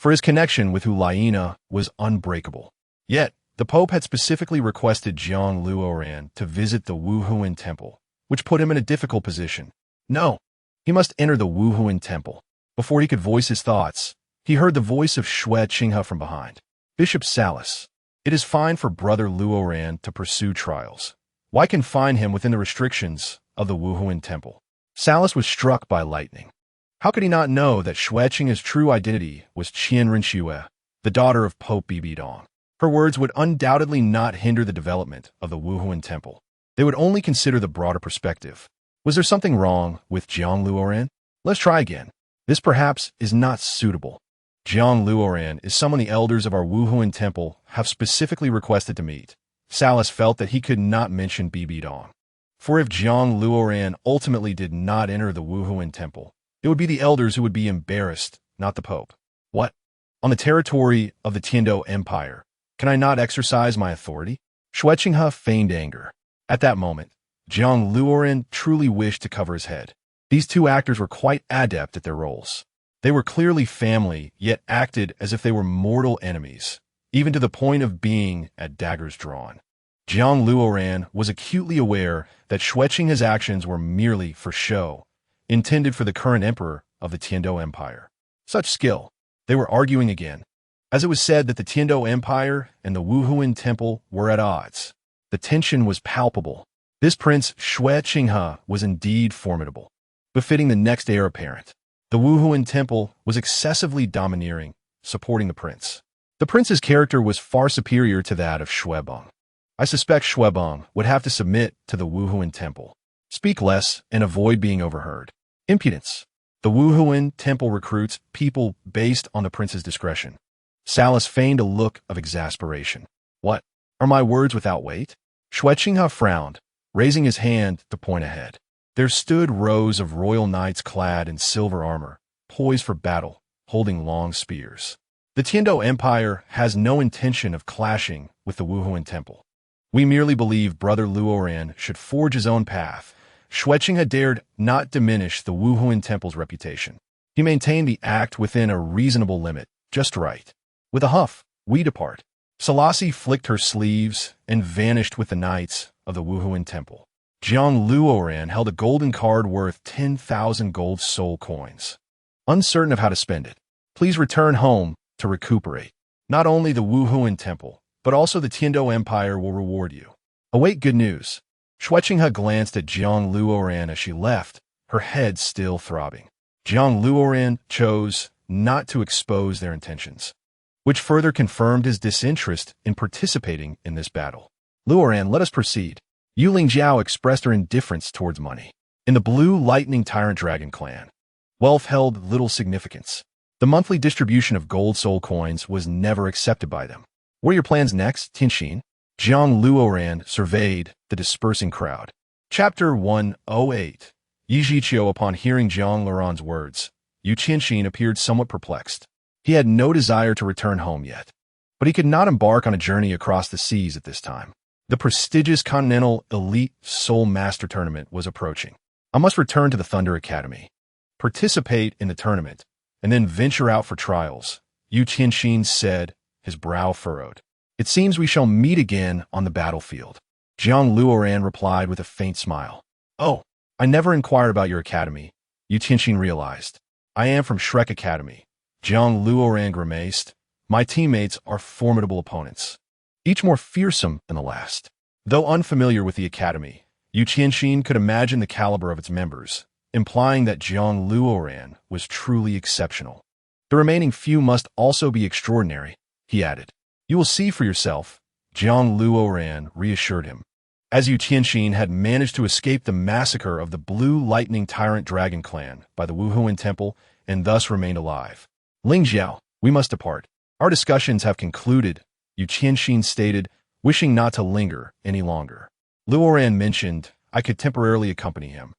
for his connection with Hulayina was unbreakable. Yet, the Pope had specifically requested Jiang Luoran to visit the Wuhuan Temple, which put him in a difficult position. No, he must enter the Wuhuan Temple. Before he could voice his thoughts, he heard the voice of Xue Qinghe from behind. Bishop Salas, it is fine for Brother Luoran to pursue trials. Why confine him within the restrictions of the Wuhuan Temple? Salas was struck by lightning. How could he not know that Xue Qinghe's true identity was Qian Rinxue, the daughter of Pope Bibidong? Her words would undoubtedly not hinder the development of the Wuhuan Temple. They would only consider the broader perspective. Was there something wrong with Jiang Luoran? Let's try again. This perhaps is not suitable. Jiang Luoran is someone the elders of our Wuhuan Temple have specifically requested to meet. Salas felt that he could not mention Bibidong. For if Jiang Luoran ultimately did not enter the Wuhuan Temple, it would be the elders who would be embarrassed, not the Pope. What? On the territory of the Tiando Empire, can I not exercise my authority? Xue Qinghe feigned anger. At that moment, Jiang Luoran truly wished to cover his head. These two actors were quite adept at their roles. They were clearly family, yet acted as if they were mortal enemies, even to the point of being at daggers drawn. Jiang Luoran was acutely aware that Xue Qinghe's actions were merely for show, intended for the current emperor of the Tiando Empire. Such skill. They were arguing again, as it was said that the Tiando Empire and the Wuhuan Temple were at odds. The tension was palpable. This prince, Xue Qinghe, was indeed formidable, befitting the next heir apparent. The Wuhuan Temple was excessively domineering, supporting the prince. The prince's character was far superior to that of Xuebong. I suspect Xuebong would have to submit to the Wuhuan Temple. Speak less and avoid being overheard. Impudence. The Wuhuan Temple recruits people based on the prince's discretion. Salas feigned a look of exasperation. What? Are my words without weight? Xue Qinghe frowned, raising his hand to point ahead. There stood rows of royal knights clad in silver armor, poised for battle, holding long spears. The Tiando Empire has no intention of clashing with the Wuhuan Temple. We merely believe Brother Luoran should forge his own path. Xue Qinghe dared not diminish the Wuhuan Temple's reputation. He maintained the act within a reasonable limit, just right. With a huff, we depart. Selassie flicked her sleeves and vanished with the knights of the Wuhuan Temple. Jiang Luoran held a golden card worth 10,000 gold soul coins. Uncertain of how to spend it, please return home to recuperate. Not only the Wuhuan Temple, but also the Tiando Empire will reward you. Await good news. Xue Qinghe glanced at Jiang Luoran as she left, her head still throbbing. Jiang Luoran chose not to expose their intentions, which further confirmed his disinterest in participating in this battle. Luoran, let us proceed. Yu Lingjiao expressed her indifference towards money. In the Blue Lightning Tyrant Dragon clan, wealth held little significance. The monthly distribution of gold soul coins was never accepted by them. What are your plans next, Tianxin? Jiang Luoran surveyed the dispersing crowd. Chapter 108. Yi Zhiqiu, upon hearing Jiang Luoran's words, Yu Tianxin appeared somewhat perplexed. He had no desire to return home yet, but he could not embark on a journey across the seas at this time. The prestigious Continental Elite Soul Master Tournament was approaching. I must return to the Thunder Academy, participate in the tournament, and then venture out for trials, Yu Tianxin said, his brow furrowed. It seems we shall meet again on the battlefield. Jiang Luoran replied with a faint smile. Oh, I never inquired about your academy, Yu Tianxin realized. I am from Shrek Academy. Jiang Luoran grimaced. My teammates are formidable opponents, each more fearsome than the last. Though unfamiliar with the academy, Yu Tianxin could imagine the caliber of its members, implying that Jiang Luoran was truly exceptional. The remaining few must also be extraordinary, he added. You will see for yourself, Jiang Luoran reassured him. As Yu Tianxin had managed to escape the massacre of the Blue Lightning Tyrant Dragon clan by the Wuhuan Temple and thus remained alive. Lingjiao, we must depart. Our discussions have concluded, Yu Tianxin stated, wishing not to linger any longer. Luoran mentioned I could temporarily accompany him,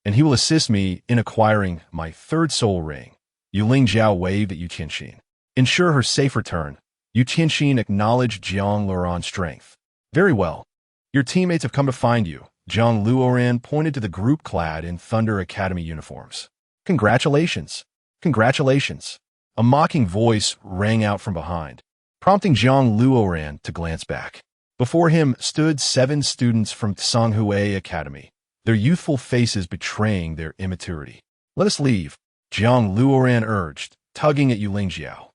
and he will assist me in acquiring my third soul ring. Yu Lingjiao waved at Yu Tianxin. Ensure her safe return. Yu Tianxin acknowledged Jiang Luoran's strength. Very well. Your teammates have come to find you. Jiang Luoran pointed to the group clad in Thunder Academy uniforms. Congratulations. Congratulations. A mocking voice rang out from behind, prompting Zhang Luoran to glance back. Before him stood 7 students from Tsanghui Academy, their youthful faces betraying their immaturity. "Let us leave," Zhang Luoran urged, tugging at Yu Lingjiao,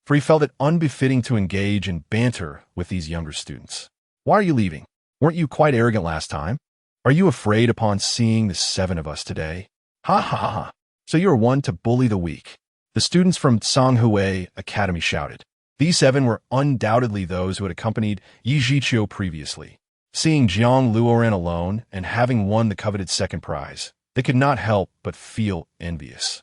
for he felt it unbefitting to engage in banter with these younger students. "Why are you leaving? Weren't you quite arrogant last time? Are you afraid upon seeing the 7 of us today? Ha ha ha ha. So you are one to bully the weak," the students from Tsanghui Academy shouted. These 7 were undoubtedly those who had accompanied Yi Zhiqiu previously. Seeing Zhang Luoran alone and having won the coveted second prize, they could not help but feel envious.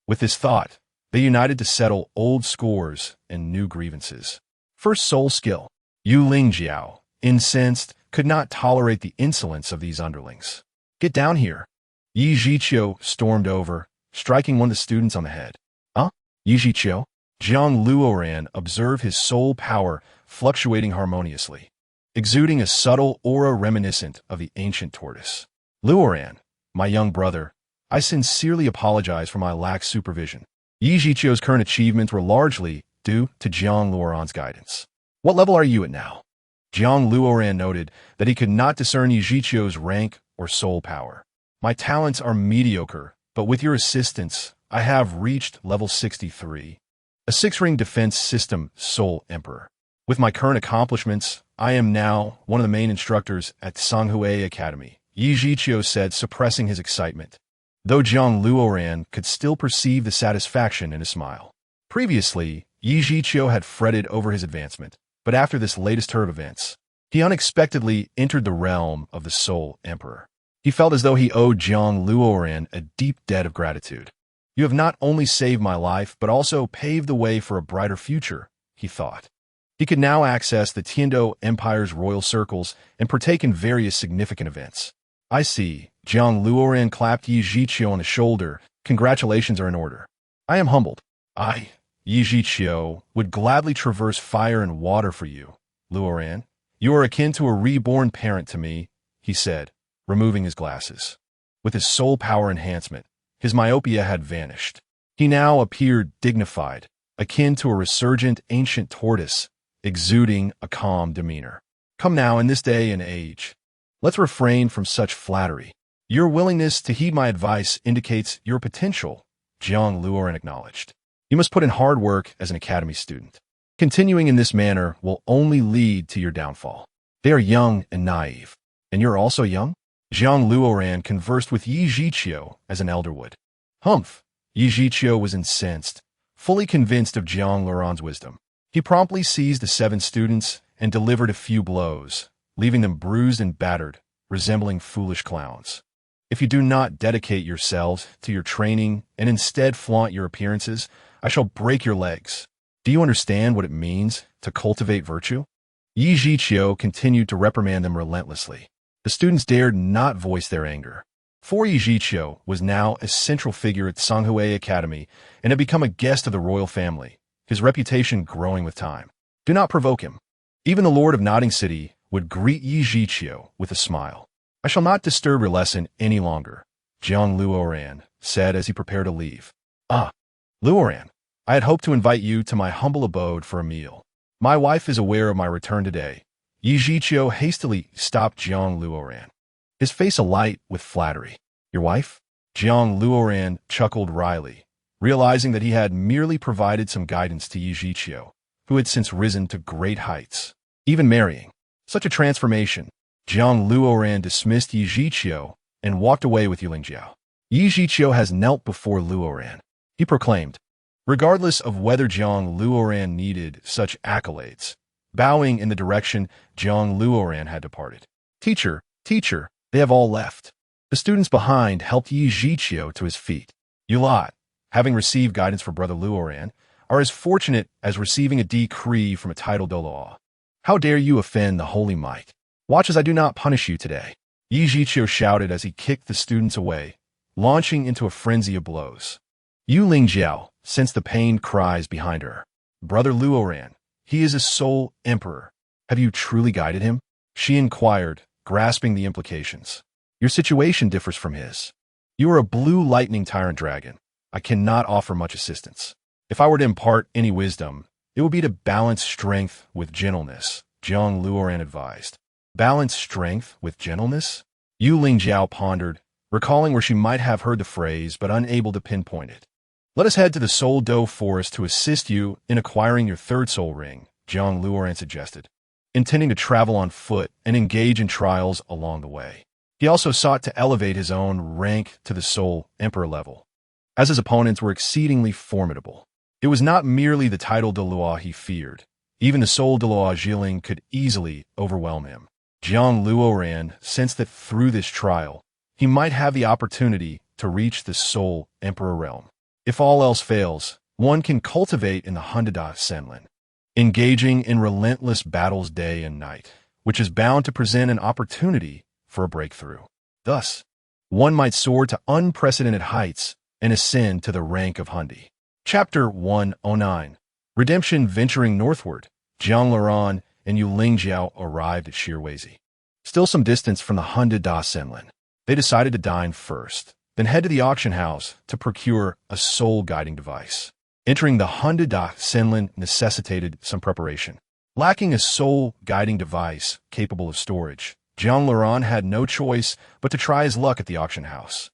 With this thought, they united to settle old scores and new grievances. First soul skill. Yu Lingjiao, incensed, could not tolerate the insolence of these underlings. "Get down here." Yi Zhiqiu stormed over, striking one of the students on the head. "Huh? Yi Zhiqiu?" Zhang Luoran observed his soul power fluctuating harmoniously, exuding a subtle aura reminiscent of the ancient tortoise. "Luoran, my young brother, I sincerely apologize for my lax supervision." Yi Zhiqiu's current achievements were largely due to Zhang Luoran's guidance. "What level are you at now?" Zhang Luoran noted that he could not discern Yi Zhiqiu's rank or soul power. "My talents are mediocre, but with your assistance, I have reached level 63. A 6-ring defense system Soul Emperor. With my current accomplishments, I am now one of the main instructors at Tsanghui Academy," Yi Zhiqiu said, suppressing his excitement, though Zhang Luoran could still perceive the satisfaction in his smile. Previously, Yi Zhiqiu had fretted over his advancement, but after this latest turn of events, he unexpectedly entered the realm of the Soul Emperor. He felt as though he owed Zhang Luoran a deep debt of gratitude. "You have not only saved my life, but also paved the way for a brighter future," he thought. He could now access the Tiando Empire's royal circles and partake in various significant events. "I see." Zhang Luoran clapped Yi Zhiqiu on the shoulder. "Congratulations are in order. I am humbled. Yi Zhiqiu, would gladly traverse fire and water for you. Luoran, you are akin to a reborn parent to me," he said, removing his glasses. With his soul power enhancement, his myopia had vanished. He now appeared dignified, akin to a resurgent ancient tortoise, exuding a calm demeanor. "Come now, in this day and age, let's refrain from such flattery. Your willingness to heed my advice indicates your potential," Zhang Luoran acknowledged. "You must put in hard work as an academy student. Continuing in this manner will only lead to your downfall. They are young and naive. And you're also young?" Zhang Luoran conversed with Yi Zhiqiu as an elder would. "Humph!" Yi Zhiqiu was incensed, fully convinced of Zhang Luoran's wisdom. He promptly seized the 7 students and delivered a few blows, leaving them bruised and battered, resembling foolish clowns. "If you do not dedicate yourselves to your training and instead flaunt your appearances, I shall break your legs. Do you understand what it means to cultivate virtue?" Yi Zhiqiu continued to reprimand them relentlessly. The students dared not voice their anger. For Yi Zhiqiu was now a central figure at Tsanghui Academy and had become a guest of the royal family, his reputation growing with time. "Do not provoke him." Even the Lord of Nodding City would greet Yi Zhiqiu with a smile. "I shall not disturb your lesson any longer," Zhang Luoran said as he prepared to leave. Luoran, I had hoped to invite you to my humble abode for a meal. My wife is aware of my return today." Yi Zhiqiu hastily stopped Zhang Luoran, his face alight with flattery. "Your wife?" Zhang Luoran chuckled wryly, realizing that he had merely provided some guidance to Yi Zhiqiu, who had since risen to great heights. Even marrying. Such a transformation. Zhang Luoran dismissed Yi Zhiqiu and walked away with Yu Lingjiao. Yi Zhiqiu has knelt before Luoran, he proclaimed, regardless of whether Zhang Luoran needed such accolades. Bowing in the direction Zhang Luoran had departed. Teacher, they have all left." The students behind helped Yi Zhiqiu to his feet. "You lot, having received guidance from Brother Luoran, are as fortunate as receiving a decree from a titled Doloa. How dare you offend the Holy Might? Watch as I do not punish you today." Yi Zhiqiu shouted as he kicked the students away, launching into a frenzy of blows. Yu Lingjiao sensed the pained cries behind her. "Brother Luoran, he is a Soul Emperor. Have you truly guided him?" she inquired, grasping the implications. "Your situation differs from his. You are a blue lightning tyrant dragon. I cannot offer much assistance." If I were to impart any wisdom, it would be to balance strength with gentleness, Jiang Luoran advised. Balance strength with gentleness? Yu Lingjiao pondered, recalling where she might have heard the phrase but unable to pinpoint it. Let us head to the Soul Do Forest to assist you in acquiring your third soul ring, Jiang Luoran suggested, intending to travel on foot and engage in trials along the way. He also sought to elevate his own rank to the Soul Emperor level, as his opponents were exceedingly formidable. It was not merely the title de Loi he feared. Even the Soul de Loi Jiling could easily overwhelm him. Jiang Luoran sensed that through this trial, he might have the opportunity to reach the Soul Emperor realm. If all else fails, one can cultivate in the Hundada Senlin, engaging in relentless battles day and night, which is bound to present an opportunity for a breakthrough. Thus, one might soar to unprecedented heights and ascend to the rank of Hundi. Chapter 109. Redemption. Venturing northward, Jiang Luoran and Yu Lingjiao arrived at Shirweizi. Still some distance from the Hundada Senlin, they decided to dine first, then head to the auction house to procure a soul-guiding device. Entering the Hundada Senlin necessitated some preparation. Lacking a soul-guiding device capable of storage, Jiang Luoran had no choice but to try his luck at the auction house.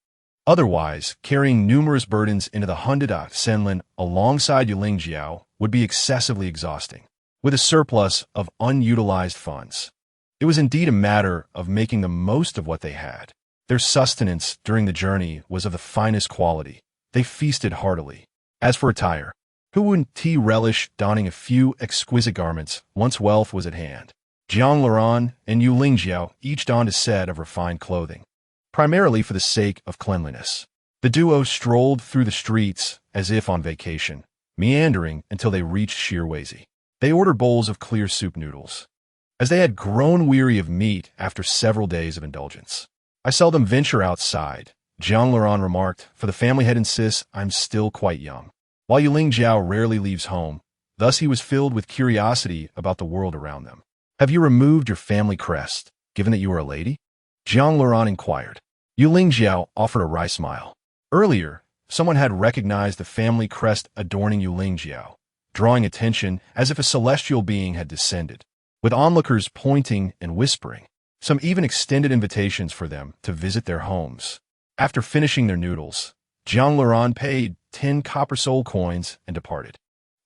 Otherwise, carrying numerous burdens into the Hundada Senlin alongside Yu Lingjiao would be excessively exhausting. With a surplus of unutilized funds, it was indeed a matter of making the most of what they had. Their sustenance during the journey was of the finest quality. They feasted heartily. As for attire, who wouldn't relish donning a few exquisite garments once wealth was at hand? Jiang Luoran and Yu Lingjiao each donned a set of refined clothing, primarily for the sake of cleanliness. The duo strolled through the streets as if on vacation, meandering until they reached Shirweizi. They ordered bowls of clear soup noodles, as they had grown weary of meat after several days of indulgence. I seldom venture outside, Jiang Luoran remarked, for the family head insists I'm still quite young, while Yu Lingjiao rarely leaves home. Thus he was filled with curiosity about the world around them. Have you removed your family crest, given that you are a lady? Jiang Luoran inquired. Yu Lingjiao offered a wry smile. Earlier, someone had recognized the family crest adorning Yu Lingjiao, drawing attention as if a celestial being had descended, with onlookers pointing and whispering. Some even extended invitations for them to visit their homes. After finishing their noodles, Jiang Luoran paid 10 copper soul coins and departed.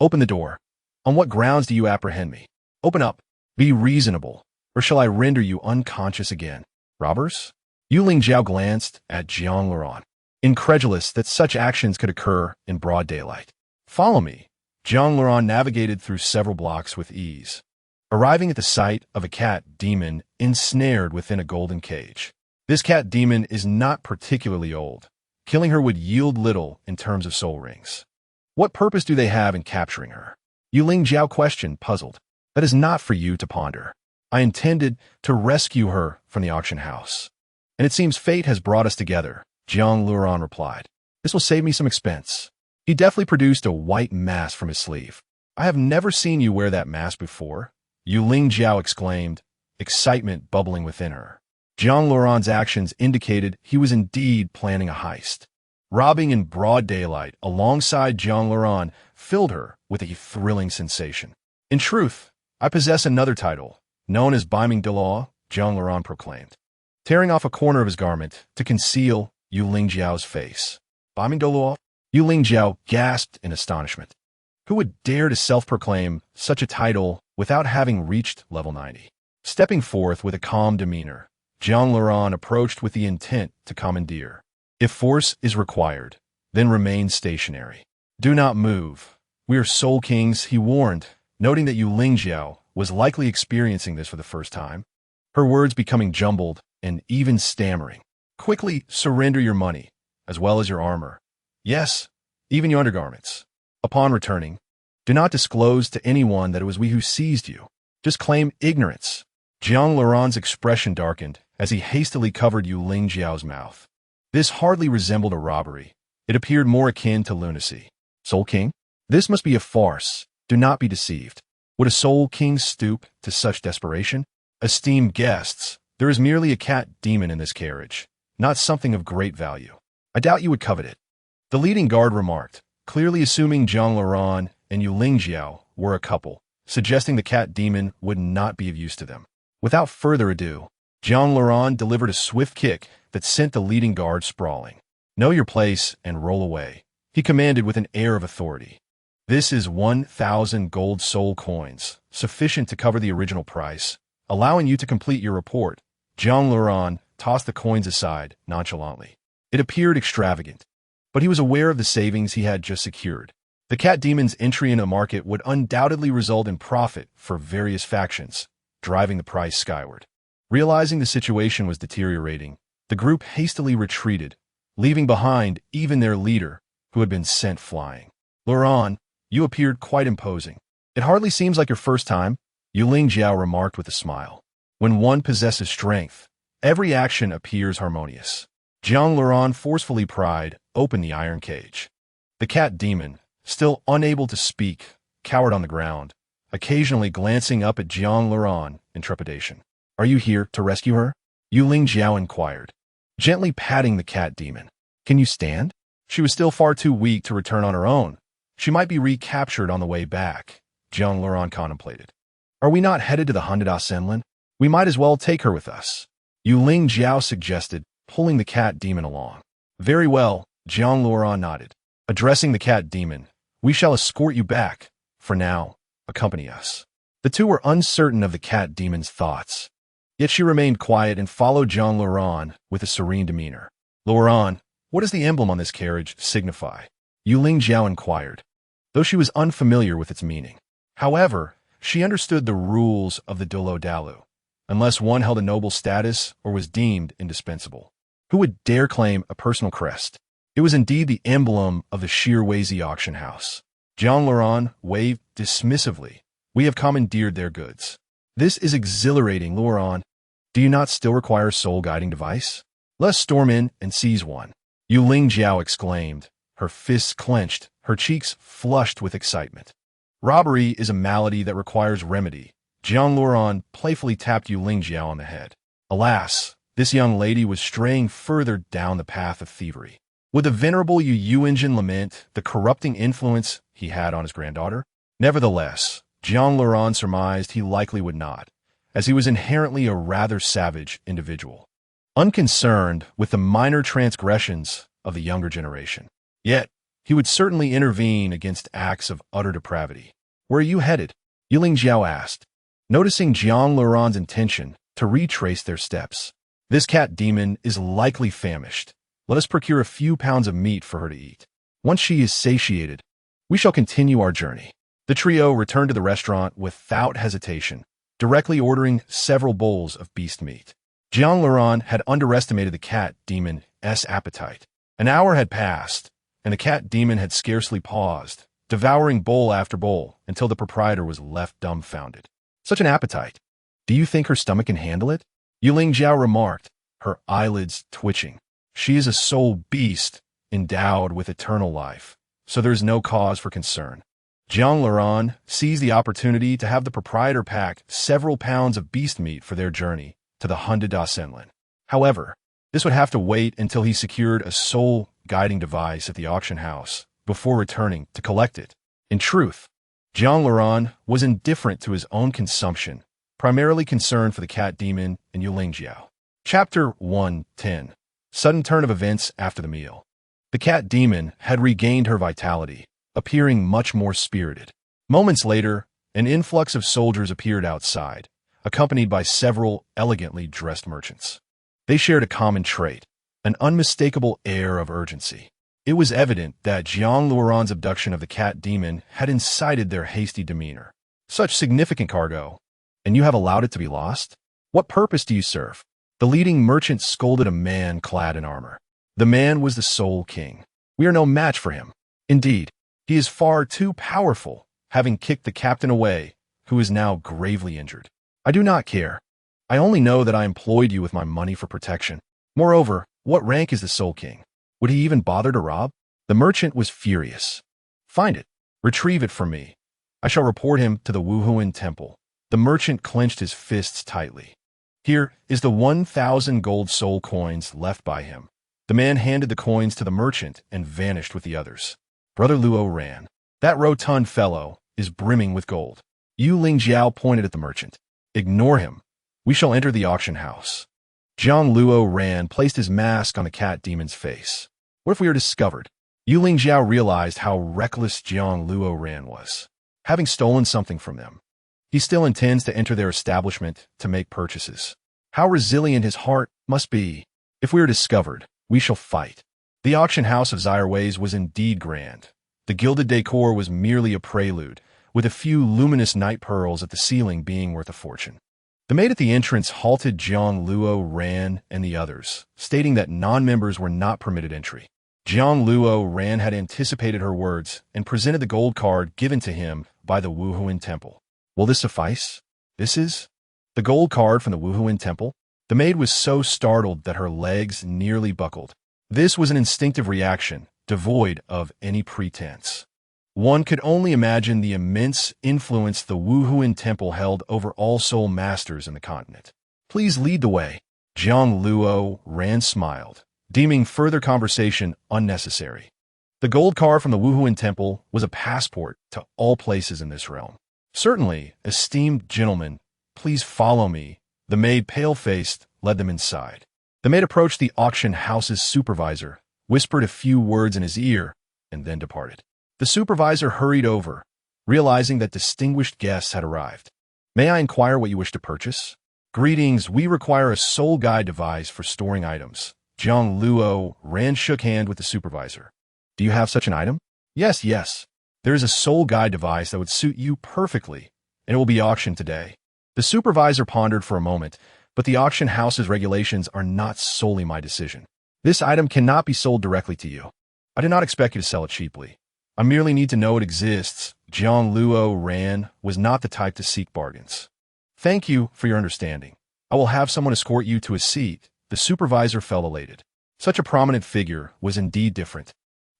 Open the door. On what grounds do you apprehend me? Open up. Be reasonable, or shall I render you unconscious again? Robbers? Yu Lingjiao glanced at Jiang Luoran, incredulous that such actions could occur in broad daylight. Follow me. Jiang Luoran navigated through several blocks with ease, arriving at the site of a cat demon ensnared within a golden cage. This cat demon is not particularly old. Killing her would yield little in terms of soul rings. What purpose do they have in capturing her? Yu Lingjiao questioned, puzzled. That is not for you to ponder. I intended to rescue her from the auction house, and it seems fate has brought us together, Jiang Luoran replied. This will save me some expense. He deftly produced a white mask from his sleeve. I have never seen you wear that mask before, Yu Lingjiao exclaimed, excitement bubbling within her. Jiang Luoran's actions indicated he was indeed planning a heist. Robbing in broad daylight alongside Jiang Luoran filled her with a thrilling sensation. In truth, I possess another title, known as Baiming de Law, Jiang Luoran proclaimed, tearing off a corner of his garment to conceal Yu Lingjiao's face. Baiming de Law? Yu Lingjiao gasped in astonishment. Who would dare to self-proclaim such a title without having reached level 90? Stepping forth with a calm demeanor, Jiang Luoran approached with the intent to commandeer. If force is required, then remain stationary. Do not move. We are soul kings, he warned, noting that Yu Lingjiao was likely experiencing this for the first time, her words becoming jumbled and even stammering. Quickly surrender your money, as well as your armor. Yes, even your undergarments. Upon returning, do not disclose to anyone that it was we who seized you. Just claim ignorance. Jiang Luoran's expression darkened as he hastily covered Yu Lingjiao's mouth. This hardly resembled a robbery. It appeared more akin to lunacy. Soul King? This must be a farce. Do not be deceived. Would a Soul King stoop to such desperation? Esteemed guests, there is merely a cat demon in this carriage, not something of great value. I doubt you would covet it. The leading guard remarked, clearly assuming Zhang Luoran and Yu Lingjiao were a couple, suggesting the cat demon would not be of use to them. Without further ado, Zhang Luoran delivered a swift kick that sent the leading guard sprawling. "Know your place and roll away," he commanded with an air of authority. "This is 1,000 gold soul coins, sufficient to cover the original price, allowing you to complete your report." Zhang Luoran tossed the coins aside nonchalantly. It appeared extravagant, but he was aware of the savings he had just secured. The cat demon's entry into the market would undoubtedly result in profit for various factions, driving the price skyward. Realizing the situation was deteriorating, the group hastily retreated, leaving behind even their leader, who had been sent flying. "Luoran, you appeared quite imposing. It hardly seems like your first time," Yu Lingjiao remarked with a smile. "When one possesses strength, every action appears harmonious." Zhang Luoran forcefully pried open the iron cage. The cat demon, still unable to speak, cowered on the ground, occasionally glancing up at Zhang Luoran in trepidation. "Are you here to rescue her?" Yu Lingjiao inquired, gently patting the cat demon. "Can you stand?" She was still far too weak to return on her own. She might be recaptured on the way back, Zhang Luoran contemplated. "Are we not headed to the Hundada Senlin? We might as well take her with us," Yu Lingjiao suggested, pulling the cat demon along. "Very well," Zhang Luoran nodded. Addressing the cat demon, "We shall escort you back. For now, accompany us." The two were uncertain of the cat demon's thoughts. Yet she remained quiet and followed Zhang Luoran with a serene demeanor. "Luoran, what does the emblem on this carriage signify?" Yu Lingjiao inquired, though she was unfamiliar with its meaning. However, she understood the rules of the Dolo Dalu, unless one held a noble status or was deemed indispensable. Who would dare claim a personal crest? It was indeed the emblem of the Shirweizi auction house. Zhang Luoran waved dismissively. "We have commandeered their goods." "This is exhilarating, Luoran. Do you not still require a soul-guiding device?" "Let us storm in and seize one," Yu Lingjiao exclaimed, her fists clenched, her cheeks flushed with excitement. "Robbery is a malady that requires remedy." Zhang Luoran playfully tapped Yu Lingjiao on the head. Alas, this young lady was straying further down the path of thievery. Would the venerable Yu Yuanjin lament the corrupting influence he had on his granddaughter? Nevertheless, Zhang Luoran surmised he likely would not, as he was inherently a rather savage individual, unconcerned with the minor transgressions of the younger generation. Yet, he would certainly intervene against acts of utter depravity. "Where are you headed?" Yu Lingjiao asked, noticing Zhang Luoran's intention to retrace their steps. "This cat demon is likely famished. Let us procure a few pounds of meat for her to eat. Once she is satiated, we shall continue our journey." The trio returned to the restaurant without hesitation, directly ordering several bowls of beast meat. Zhang Luoran had underestimated the cat demon's appetite. An hour had passed, and the cat demon had scarcely paused, devouring bowl after bowl until the proprietor was left dumbfounded. "Such an appetite. Do you think her stomach can handle it?" Yu Lingjiao remarked, her eyelids twitching. "She is a soul beast, endowed with eternal life, so there is no cause for concern." Zhang Luoran seized the opportunity to have the proprietor pack several pounds of beast meat for their journey to the Hundada Senlin. However, this would have to wait until he secured a soul-guiding device at the auction house before returning to collect it. In truth, Zhang Luoran was indifferent to his own consumption, primarily concerned for the cat demon and Yu Lingjiao. Chapter 110. Sudden turn of events after the meal. The cat demon had regained her vitality, appearing much more spirited. Moments later, an influx of soldiers appeared outside, accompanied by several elegantly dressed merchants. They shared a common trait, an unmistakable air of urgency. It was evident that Zhang Luoran's abduction of the cat demon had incited their hasty demeanor. "Such significant cargo, and you have allowed it to be lost? What purpose do you serve?" The leading merchant scolded a man clad in armor. The man was the Soul King. "We are no match for him. Indeed, he is far too powerful, having kicked the captain away, who is now gravely injured. I do not care. I only know that I employed you with my money for protection. Moreover, what rank is the Soul King? Would he even bother to rob?" The merchant was furious. "Find it. Retrieve it from me. I shall report him to the Wuhuan Temple." The merchant clenched his fists tightly. "Here is the 1,000 gold soul coins left by him." The man handed the coins to the merchant and vanished with the others. Brother Luo ran. That rotund fellow is brimming with gold. Yu Lingjiao pointed at the merchant. Ignore him. We shall enter the auction house. Jiang Luo ran, placed his mask on the cat demon's face. What if we are discovered? Yu Lingjiao realized how reckless Jiang Luo ran was, having stolen something from them. He still intends to enter their establishment to make purchases. How resilient his heart must be. If we are discovered, we shall fight. The auction house of Zyreways was indeed grand. The gilded decor was merely a prelude, with a few luminous night pearls at the ceiling being worth a fortune. The maid at the entrance halted Jiang Luo Ran and the others, stating that non-members were not permitted entry. Jiang Luo Ran had anticipated her words and presented the gold card given to him by the Wuhuan Temple. Will this suffice? This is the gold card from the Wuhuan Temple? The maid was so startled that her legs nearly buckled. This was an instinctive reaction, devoid of any pretense. One could only imagine the immense influence the Wuhuan Temple held over all soul masters in the continent. Please lead the way. Jiang Luo Ran smiled, deeming further conversation unnecessary. The gold car from the Wuhuan Temple was a passport to all places in this realm. Certainly, esteemed gentlemen, please follow me. The maid, pale-faced, led them inside. The maid approached the auction house's supervisor, whispered a few words in his ear, and then departed. The supervisor hurried over, realizing that distinguished guests had arrived. May I inquire what you wish to purchase? Greetings, we require a soul guide device for storing items. Jiang Luo Ran shook hand with the supervisor. Do you have such an item? Yes. There is a soul guide device that would suit you perfectly, and it will be auctioned today. The supervisor pondered for a moment, but the auction house's regulations are not solely my decision. This item cannot be sold directly to you. I do not expect you to sell it cheaply. I merely need to know it exists. Jiang Luo Ran was not the type to seek bargains. Thank you for your understanding. I will have someone escort you to a seat. The supervisor felt elated. Such a prominent figure was indeed different.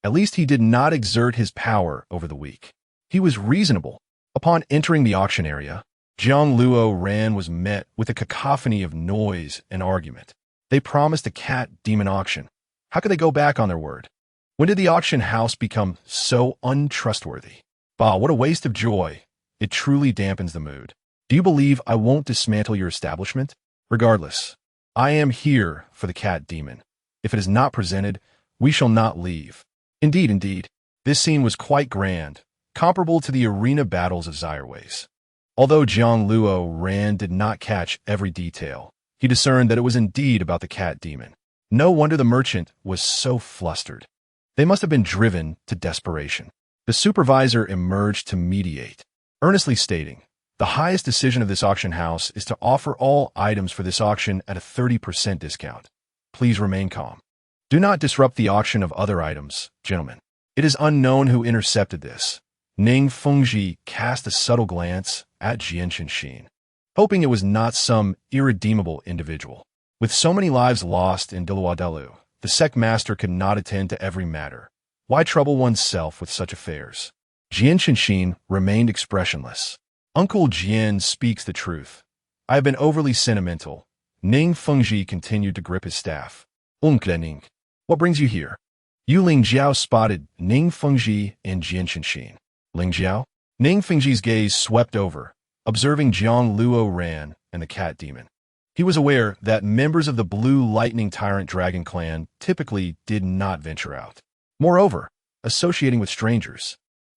At least he did not exert his power over the weak. He was reasonable. Upon entering the auction area, Jiang Luo Ran was met with a cacophony of noise and argument. They promised a cat demon auction. How could they go back on their word? When did the auction house become so untrustworthy? Bah, what a waste of joy. It truly dampens the mood. Do you believe I won't dismantle your establishment? Regardless, I am here for the cat demon. If it is not presented, we shall not leave. Indeed. This scene was quite grand, comparable to the arena battles of Zyreways. Although Jiang Luo Ran did not catch every detail, he discerned that it was indeed about the cat demon. No wonder the merchant was so flustered. They must have been driven to desperation. The supervisor emerged to mediate, earnestly stating, the highest decision of this auction house is to offer all items for this auction at a 30% discount. Please remain calm. Do not disrupt the auction of other items, gentlemen. It is unknown who intercepted this. Ning Fengji cast a subtle glance at Jian Shenxin, hoping it was not some irredeemable individual. With so many lives lost in Diluadalu, the sect master could not attend to every matter. Why trouble oneself with such affairs? Jian Shenxin remained expressionless. Uncle Jian speaks the truth. I have been overly sentimental. Ning Fengji continued to grip his staff. Uncle Ning, what brings you here? Yu Lingjiao spotted Ning Fengji and Jian Shenxin. Lingjiao? Ning Fengji's gaze swept over, observing Jiang Luo Ran and the cat demon. He was aware that members of the Blue Lightning Tyrant Dragon clan typically did not venture out. Moreover, associating with strangers,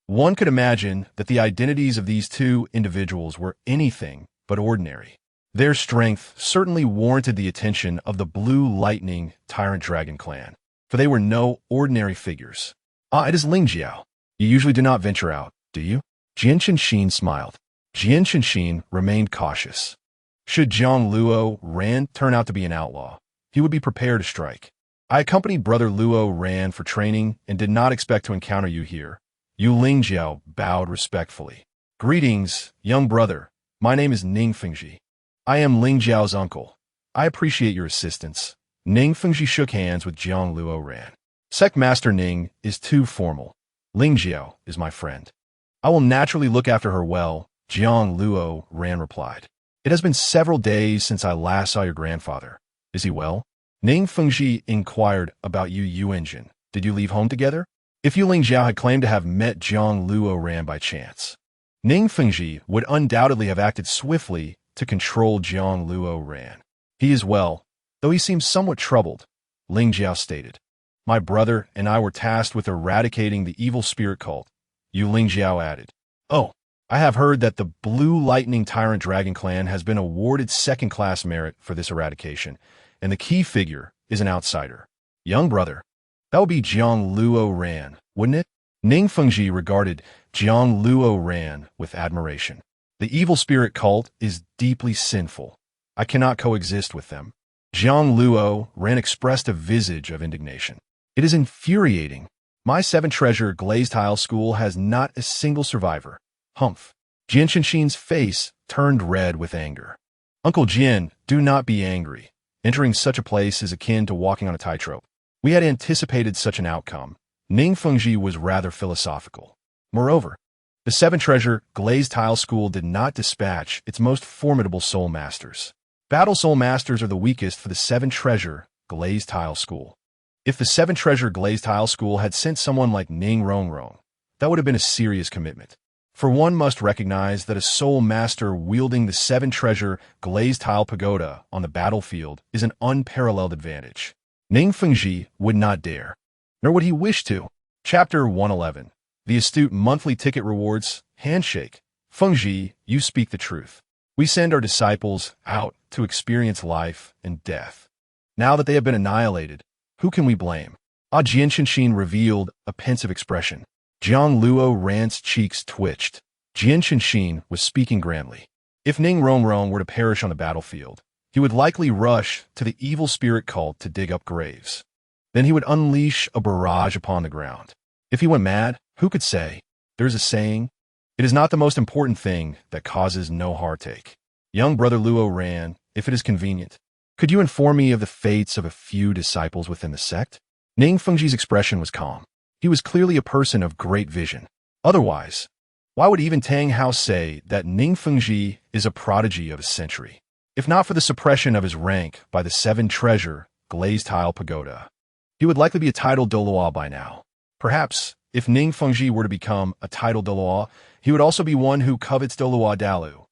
one could imagine that the identities of these two individuals were anything but ordinary. Their strength certainly warranted the attention of the Blue Lightning Tyrant Dragon clan, for they were no ordinary figures. It is Lingjiao. You usually do not venture out, do you? Jian Shenxin smiled. Jian Shenxin remained cautious. Should Jiang Luo Ran turn out to be an outlaw, he would be prepared to strike. I accompanied Brother Luo Ran for training and did not expect to encounter you here. Yu Lingjiao bowed respectfully. Greetings, young brother. My name is Ning Fengji. I am Lingjiao's uncle. I appreciate your assistance. Ning Fengji shook hands with Jiang Luo Ran. Sect Master Ning is too formal. Lingjiao is my friend. I will naturally look after her well, Jiang Luo Ran replied. It has been several days since I last saw your grandfather. Is he well? Ning Fengji inquired about Yu Engine. Did you leave home together? If Yu Lingjiao had claimed to have met Zhang Luoran by chance, Ning Fengji would undoubtedly have acted swiftly to control Zhang Luoran. He is well, though he seems somewhat troubled, Lingjiao stated. My brother and I were tasked with eradicating the evil spirit cult, Yu Lingjiao added. Oh, I have heard that the Blue Lightning Tyrant Dragon Clan has been awarded second-class merit for this eradication, and the key figure is an outsider. Young brother, that would be Zhang Luoran, wouldn't it? Ning Fengji regarded Zhang Luoran with admiration. The evil spirit cult is deeply sinful. I cannot coexist with them. Zhang Luoran expressed a visage of indignation. It is infuriating. My seven treasure glazed tile school has not a single survivor. Humph. Jian Qinshin's face turned red with anger. Uncle Jian, do not be angry. Entering such a place is akin to walking on a tightrope. We had anticipated such an outcome. Ning Fengji was rather philosophical. Moreover, the Seven Treasure Glazed Tile School did not dispatch its most formidable soul masters. Battle soul masters are the weakest for the Seven Treasure Glazed Tile School. If the Seven Treasure Glazed Tile School had sent someone like Ning Rongrong, that would have been a serious commitment. For one must recognize that a soul master wielding the Seven Treasure Glazed Tile Pagoda on the battlefield is an unparalleled advantage. Ning Fengji would not dare, nor would he wish to. Chapter 111. The Astute Monthly Ticket Rewards, Handshake. Fengji, you speak the truth. We send our disciples out to experience life and death. Now that they have been annihilated, who can we blame? Jian Qinshin revealed a pensive expression. Zhang Luoran's cheeks twitched. Jian Qinshin was speaking grandly. If Ning Rongrong were to perish on the battlefield, he would likely rush to the evil spirit cult to dig up graves. Then he would unleash a barrage upon the ground. If he went mad, who could say? There's a saying, it is not the most important thing that causes no heartache. Young brother Luoran, if it is convenient, could you inform me of the fates of a few disciples within the sect? Ning Fengji's expression was calm. He was clearly a person of great vision. Otherwise, why would even Tang Hao say that Ning Fengji is a prodigy of a century? If not for the suppression of his rank by the Seven Treasure Glazed Tile Pagoda, he would likely be a titled Doloa by now. Perhaps, if Ning Fengji were to become a titled Doloa, he would also be one who covets Doloa Dalu,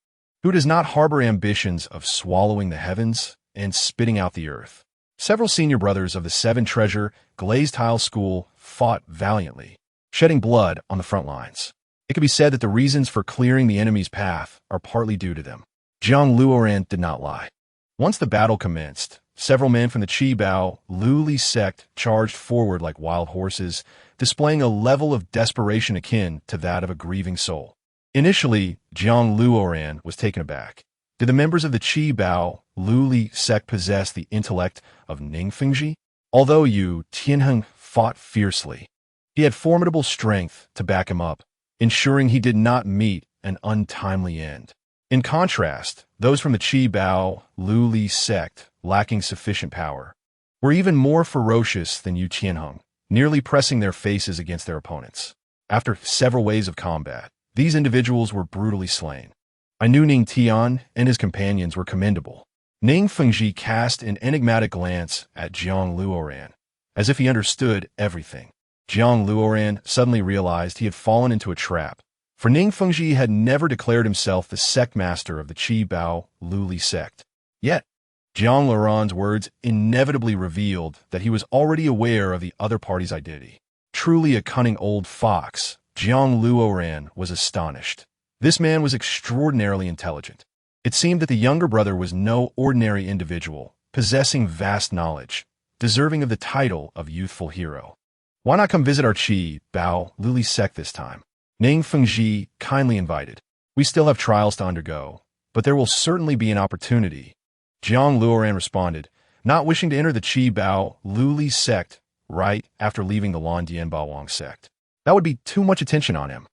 who does not harbor ambitions of swallowing the heavens and spitting out the earth. Several senior brothers of the Seven Treasure Glazed Tile School fought valiantly, shedding blood on the front lines. It could be said that the reasons for clearing the enemy's path are partly due to them. Zhang Luoran did not lie. Once the battle commenced, several men from the Qi Bao Luli sect charged forward like wild horses, displaying a level of desperation akin to that of a grieving soul. Initially, Zhang Luoran was taken aback. Did the members of the Qi Bao Luli sect possess the intellect of Ning Fengji? Although Yu Tianheng fought fiercely, he had formidable strength to back him up, ensuring he did not meet an untimely end. In contrast, those from the Qi Bao Luli sect, lacking sufficient power, were even more ferocious than Yu Tianheng, nearly pressing their faces against their opponents. After several waves of combat, these individuals were brutally slain. I knew Ning Tian and his companions were commendable. Ning Fengji cast an enigmatic glance at Zhang Luoran, as if he understood everything. Zhang Luoran suddenly realized he had fallen into a trap, for Ning Fengji had never declared himself the sect master of the Qi Bao Luli sect. Yet, Zhang Luoran's words inevitably revealed that he was already aware of the other party's identity. Truly a cunning old fox, Zhang Luoran was astonished. This man was extraordinarily intelligent. It seemed that the younger brother was no ordinary individual, possessing vast knowledge, deserving of the title of youthful hero. Why not come visit our Qi Bao Luli sect this time? Ning Fengji kindly invited. We still have trials to undergo, but there will certainly be an opportunity. Zhang Luoran responded, not wishing to enter the Qi Bao Luli sect right after leaving the Lan Dian Bawang sect. That would be too much attention on him.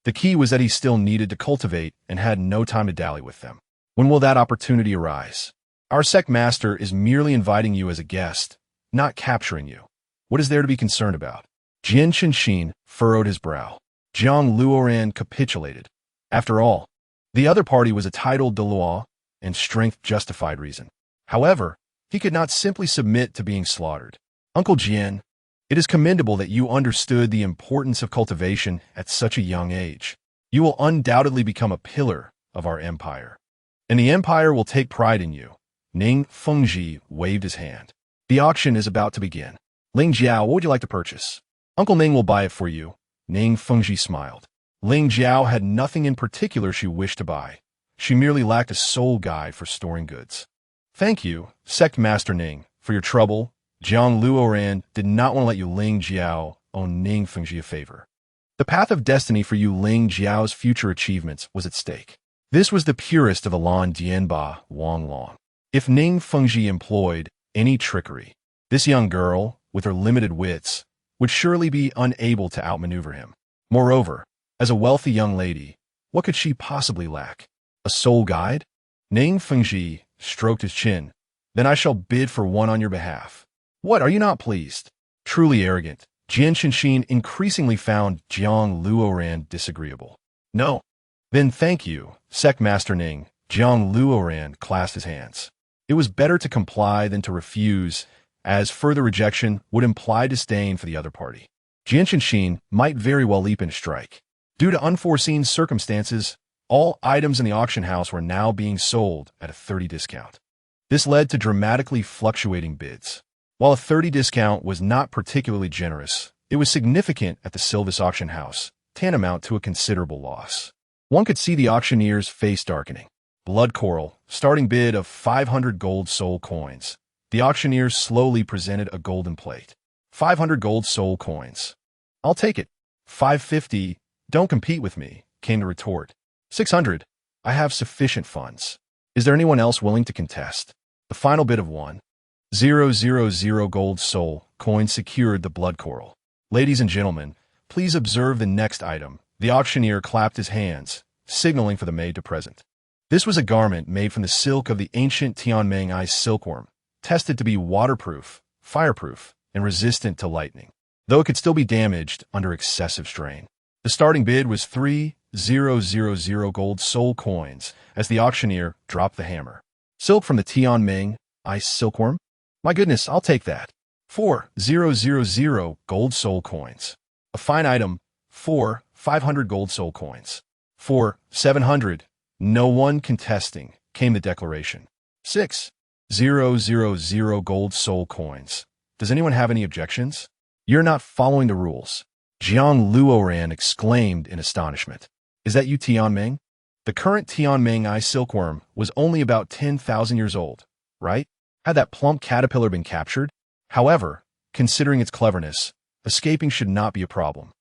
The key was that he still needed to cultivate and had no time to dally with them. When will that opportunity arise? Our sect master is merely inviting you as a guest, not capturing you. What is there to be concerned about? Jian Qinshin furrowed his brow. Zhang Luoran capitulated. After all, the other party was a titled Doloa, and strength justified reason. However, he could not simply submit to being slaughtered. Uncle Jian, It is commendable that you understood the importance of cultivation at such a young age. You will undoubtedly become a pillar of our empire. And the empire will take pride in you. Ning Fengji waved his hand. The auction is about to begin. Ling Jiao, what would you like to purchase? Uncle Ning will buy it for you. Ning Fengji smiled. Ling Jiao had nothing in particular she wished to buy. She merely lacked a soul guide for storing goods. Thank you, Sect Master Ning, for your trouble. Jiang Luoran did not want to let you Ling Jiao owe Ning Fengji a favor. The path of destiny for you Ling Jiao's future achievements was at stake. This was the purest of the Lan Dianba Wang Long. If Ning Fengji employed any trickery, this young girl, with her limited wits, would surely be unable to outmaneuver him. Moreover, as a wealthy young lady, what could she possibly lack? A soul guide? Ning Fengji stroked his chin. Then I shall bid for one on your behalf. What, are you not pleased? Truly arrogant, Jian Qinshin increasingly found Jiang Luoran disagreeable. No. Then thank you, Sect Master Ning. Jiang Luoran clasped his hands. It was better to comply than to refuse, as further rejection would imply disdain for the other party. Jian Qinshin might very well leap in to strike. Due to unforeseen circumstances, all items in the auction house were now being sold at a 30% discount. This led to dramatically fluctuating bids. While a 30% discount was not particularly generous, it was significant at the Silvis auction house, tantamount to a considerable loss. One could see the auctioneer's face darkening. Blood coral, starting bid of 500 gold soul coins. The auctioneer slowly presented a golden plate. 500 gold soul coins. I'll take it. 550. Don't compete with me, came the retort. 600. I have sufficient funds. Is there anyone else willing to contest? The final bid of 1,000 gold soul coins secured the blood coral. Ladies and gentlemen, please observe the next item. The auctioneer clapped his hands, signaling for the maid to present. This was a garment made from the silk of the ancient Tianmeng ice silkworm, tested to be waterproof, fireproof, and resistant to lightning, though it could still be damaged under excessive strain. The starting bid was 3,000 gold soul coins as the auctioneer dropped the hammer. Silk from the Tianmeng ice silkworm? My goodness, I'll take that. 4,000 gold soul coins. A fine item. 500 gold soul coins. 700. No one contesting, came the declaration. 6,000 gold soul coins. Does anyone have any objections? You're not following the rules. Jiang Luoran exclaimed in astonishment. Is that you, Tianmeng? The current Tianmeng ice silkworm was only about 10,000 years old, right? Had that plump caterpillar been captured? However, considering its cleverness, escaping should not be a problem.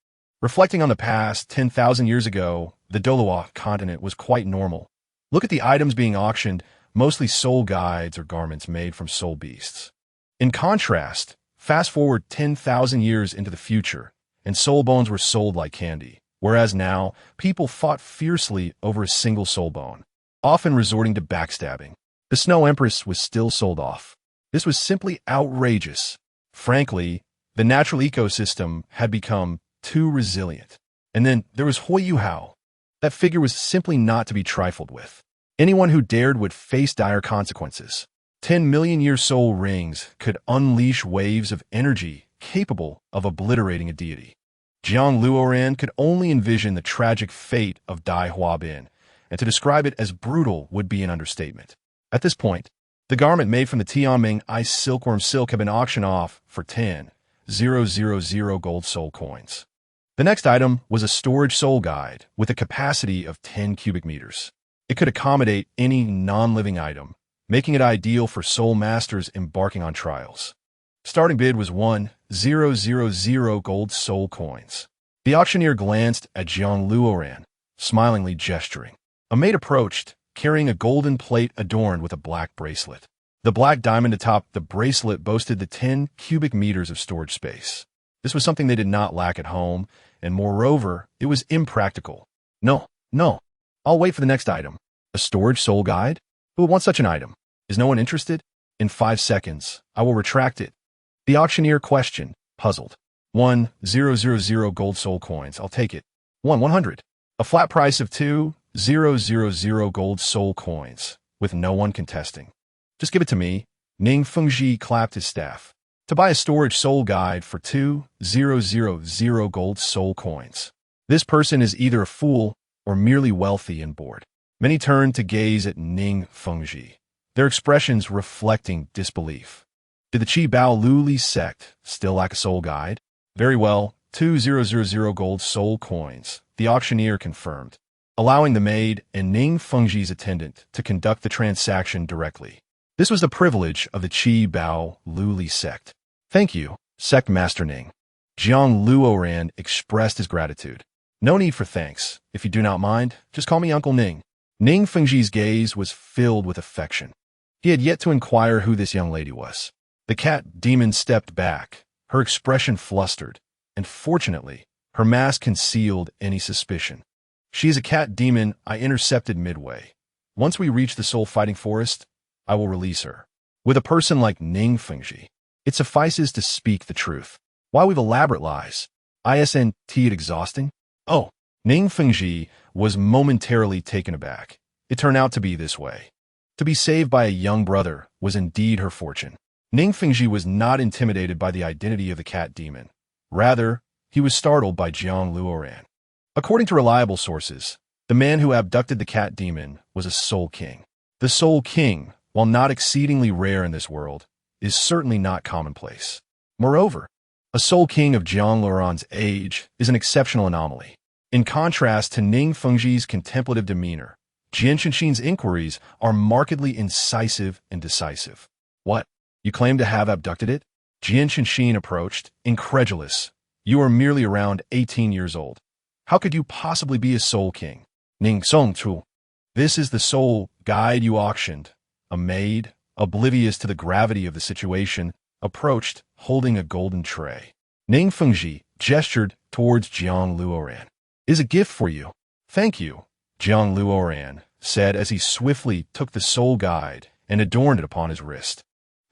Reflecting on the past, 10,000 years ago, the Dolua continent was quite normal. Look at the items being auctioned, mostly soul guides or garments made from soul beasts. In contrast, fast forward 10,000 years into the future, and soul bones were sold like candy, whereas now, people fought fiercely over a single soul bone, often resorting to backstabbing. The Snow Empress was still sold off. This was simply outrageous. Frankly, the natural ecosystem had become too resilient. And then there was Hui Yuhao. That figure was simply not to be trifled with. Anyone who dared would face dire consequences. 10 million-year soul rings could unleash waves of energy capable of obliterating a deity. Jiang Luoran could only envision the tragic fate of Dai Huabin, and to describe it as brutal would be an understatement. At this point, the garment made from the Tianmeng ice silkworm silk had been auctioned off for 10,000 gold soul coins. The next item was a storage soul guide with a capacity of 10 cubic meters. It could accommodate any non-living item, making it ideal for soul masters embarking on trials. Starting bid was 1,000 gold soul coins. The auctioneer glanced at Jiang Luoran, smilingly gesturing. A maid approached, carrying a golden plate adorned with a black bracelet. The black diamond atop the bracelet boasted the 10 cubic meters of storage space. This was something they did not lack at home, and moreover, it was impractical. No, I'll wait for the next item. A storage soul guide? Who would want such an item? Is no one interested? In 5 seconds, I will retract it. The auctioneer questioned, puzzled. 1,000 gold soul coins. I'll take it. 100. A flat price of 2,000 gold soul coins, with no one contesting. Just give it to me. Ning Fengji clapped his staff. to buy a storage soul guide for 2,000 gold soul coins. This person is either a fool or merely wealthy and bored. Many turned to gaze at Ning Fengji, their expressions reflecting disbelief. Did the Qi Bao Luli sect still lack a soul guide? Very well, 2,000 gold soul coins, the auctioneer confirmed, allowing the maid and Ning Fengji's attendant to conduct the transaction directly. This was the privilege of the Qi Bao Luli sect. Thank you, Sect Master Ning. Jiang Luoran expressed his gratitude. No need for thanks. If you do not mind, just call me Uncle Ning. Ning Fengji's gaze was filled with affection. He had yet to inquire who this young lady was. The cat demon stepped back, her expression flustered, and fortunately, her mask concealed any suspicion. She is a cat demon I intercepted midway. Once we reach the soul fighting forest, I will release her. With a person like Ning Fengji, it suffices to speak the truth. Why weave elaborate lies? Isn't it exhausting? Oh, Ning Fengji was momentarily taken aback. It turned out to be this way. To be saved by a young brother was indeed her fortune. Ning Fengji was not intimidated by the identity of the cat demon. Rather, he was startled by Jiang Luoran. According to reliable sources, the man who abducted the cat demon was a soul king. The soul king, while not exceedingly rare in this world, is certainly not commonplace. Moreover, a soul king of Jiang Luoran's age is an exceptional anomaly. In contrast to Ning Fengji's contemplative demeanor, Jian Shenxin's inquiries are markedly incisive and decisive. What? You claim to have abducted it? Jian Shenxin approached, incredulous. You are merely around 18 years old. How could you possibly be a soul king? Ning Song Chu. This is the soul guide you auctioned. A maid, oblivious to the gravity of the situation, approached, holding a golden tray. Ning Fengji gestured towards Jiang Luoran. Is a gift for you. Thank you, Jiang Luoran said as he swiftly took the soul guide and adorned it upon his wrist.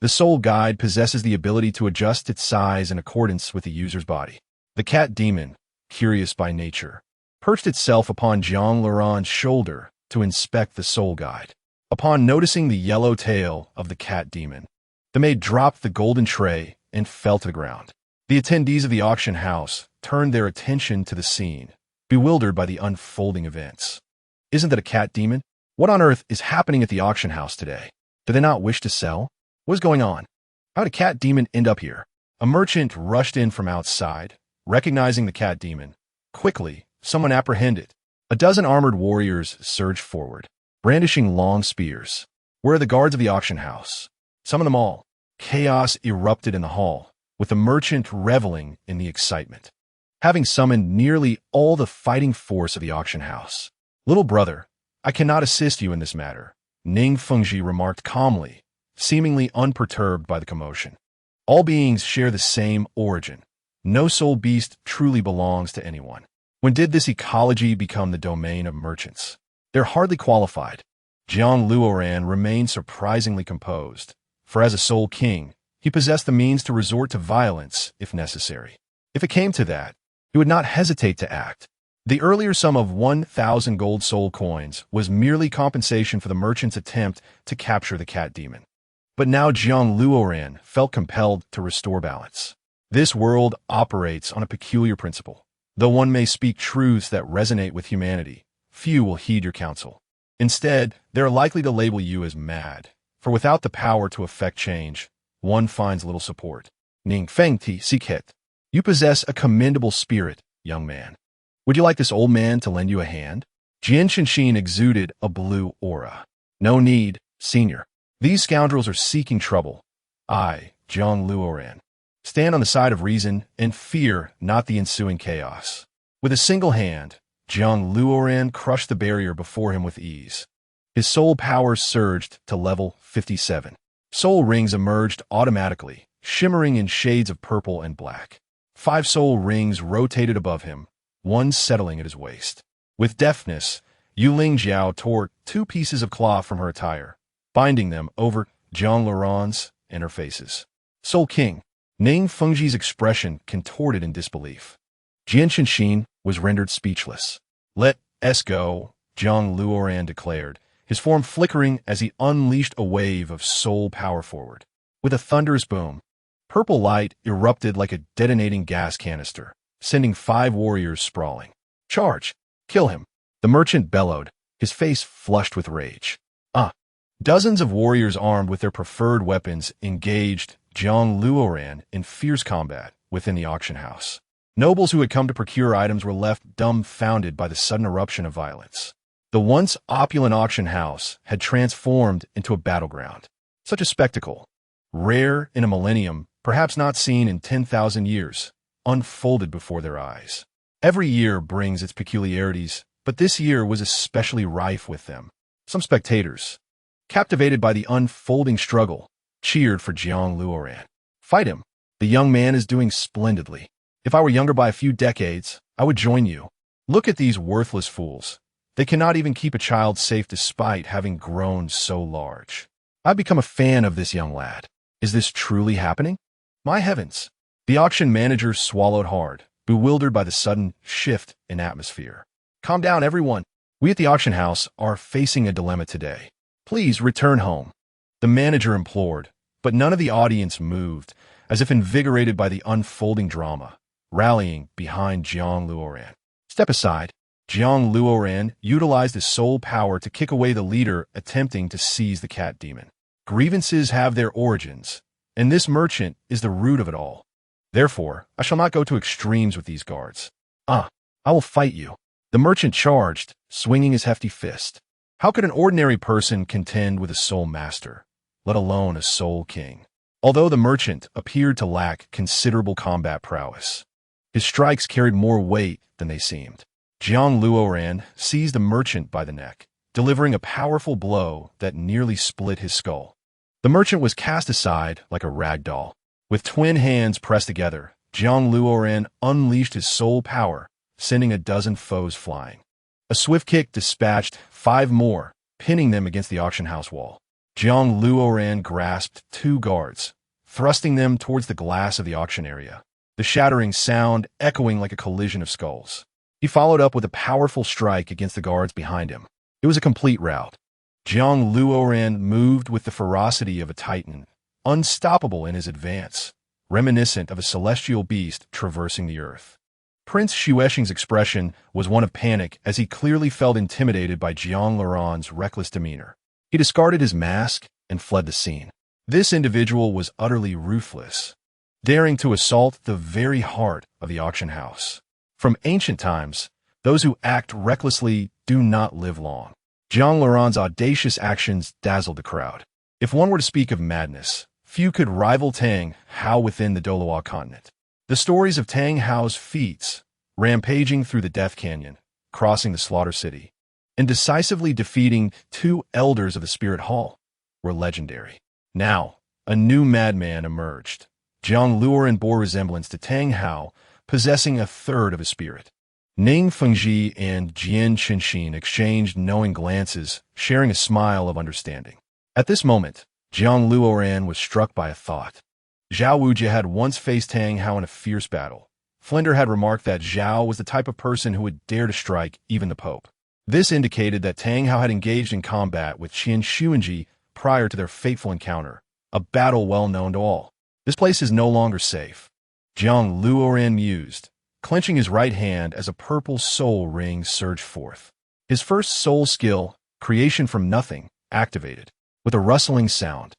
The soul guide possesses the ability to adjust its size in accordance with the user's body. The cat demon, curious by nature, perched itself upon Jiang Luoran's shoulder to inspect the soul guide. Upon noticing the yellow tail of the cat demon, the maid dropped the golden tray and fell to the ground. The attendees of the auction house turned their attention to the scene, bewildered by the unfolding events. Isn't that a cat demon? What on earth is happening at the auction house today? Do they not wish to sell? What is going on? How did a cat demon end up here? A merchant rushed in from outside, recognizing the cat demon. Quickly, someone apprehended. A dozen armored warriors surged forward, brandishing long spears. Where are the guards of the auction house? Summon them all. Chaos erupted in the hall, with the merchant reveling in the excitement. Having summoned nearly all the fighting force of the auction house. Little brother, I cannot assist you in this matter, Ning Fengji remarked calmly, seemingly unperturbed by the commotion. All beings share the same origin. No soul beast truly belongs to anyone. When did this ecology become the domain of merchants? They're hardly qualified. Jiang Luoran remained surprisingly composed, for as a soul king, he possessed the means to resort to violence if necessary. If it came to that, he would not hesitate to act. The earlier sum of 1,000 gold soul coins was merely compensation for the merchant's attempt to capture the cat demon. But now Jiang Luoran felt compelled to restore balance. This world operates on a peculiar principle. Though one may speak truths that resonate with humanity, few will heed your counsel. Instead, they are likely to label you as mad, for without the power to effect change, one finds little support. Ning Fengti Siket. You possess a commendable spirit, young man. Would you like this old man to lend you a hand? Jian Shenxin exuded a blue aura. No need, senior. These scoundrels are seeking trouble. I, Jiang Luoran, stand on the side of reason and fear not the ensuing chaos. With a single hand, Jiang Luoran crushed the barrier before him with ease. His soul power surged to level 57. Soul rings emerged automatically, shimmering in shades of purple and black. 5 soul rings rotated above him, one settling at his waist. With deftness, Yuling Jiao tore 2 pieces of cloth from her attire, binding them over Jiang Luoran's and her faces. Soul King, Ning Fengji's expression contorted in disbelief. Jian Shenxin was rendered speechless. Let us go, Jiang Luoran declared, his form flickering as he unleashed a wave of soul power forward. With a thunderous boom, Purple light erupted like a detonating gas canister, sending 5 warriors sprawling. Charge! Kill him! The merchant bellowed, his face flushed with rage. Dozens of warriors armed with their preferred weapons engaged Jiang Luoran in fierce combat within the auction house. Nobles who had come to procure items were left dumbfounded by the sudden eruption of violence. The once opulent auction house had transformed into a battleground. Such a spectacle, rare in a millennium, perhaps not seen in 10,000 years, unfolded before their eyes. Every year brings its peculiarities, but this year was especially rife with them. Some spectators, captivated by the unfolding struggle, cheered for Jiang Luoran. Fight him. The young man is doing splendidly. If I were younger by a few decades, I would join you. Look at these worthless fools. They cannot even keep a child safe despite having grown so large. I've become a fan of this young lad. Is this truly happening? My heavens. The auction manager swallowed hard, bewildered by the sudden shift in atmosphere. Calm down, everyone. We at the auction house are facing a dilemma today. Please return home. The manager implored, but none of the audience moved, as if invigorated by the unfolding drama, rallying behind Jiang Luoran. Step aside. Jiang Luoran utilized his soul power to kick away the leader attempting to seize the cat demon. Grievances have their origins, and this merchant is the root of it all. Therefore, I shall not go to extremes with these guards. I will fight you. The merchant charged, swinging his hefty fist. How could an ordinary person contend with a soul master, let alone a soul king? Although the merchant appeared to lack considerable combat prowess, his strikes carried more weight than they seemed. Jiang Luoran seized the merchant by the neck, delivering a powerful blow that nearly split his skull. The merchant was cast aside like a rag doll. With twin hands pressed together, Jiang Luoran unleashed his soul power, sending a dozen foes flying. A swift kick dispatched 5 more, pinning them against the auction house wall. Jiang Luoran grasped 2 guards, thrusting them towards the glass of the auction area, the shattering sound echoing like a collision of skulls. He followed up with a powerful strike against the guards behind him. It was a complete rout. Jiang Luoran moved with the ferocity of a titan, unstoppable in his advance, reminiscent of a celestial beast traversing the earth. Prince Xuexing's expression was one of panic as he clearly felt intimidated by Jiang Luoran's reckless demeanor. He discarded his mask and fled the scene. This individual was utterly ruthless, daring to assault the very heart of the auction house. From ancient times, those who act recklessly do not live long. Jiang Luoran's audacious actions dazzled the crowd. If one were to speak of madness, few could rival Tang Hao within the Doloa continent. The stories of Tang Hao's feats, rampaging through the Death Canyon, crossing the Slaughter City, and decisively defeating 2 elders of the Spirit Hall, were legendary. Now, a new madman emerged. Jiang Luoran bore resemblance to Tang Hao, possessing a third of his spirit. Ning Fengji and Jian Chenxin exchanged knowing glances, sharing a smile of understanding. At this moment, Jiang Luoran was struck by a thought. Zhao Wujia had once faced Tang Hao in a fierce battle. Flinder had remarked that Zhao was the type of person who would dare to strike even the Pope. This indicated that Tang Hao had engaged in combat with Qian Xuanji prior to their fateful encounter, a battle well known to all. This place is no longer safe. Jiang Luoran mused, clenching his right hand as a purple soul ring surged forth. His first soul skill, creation from nothing, activated. With a rustling sound,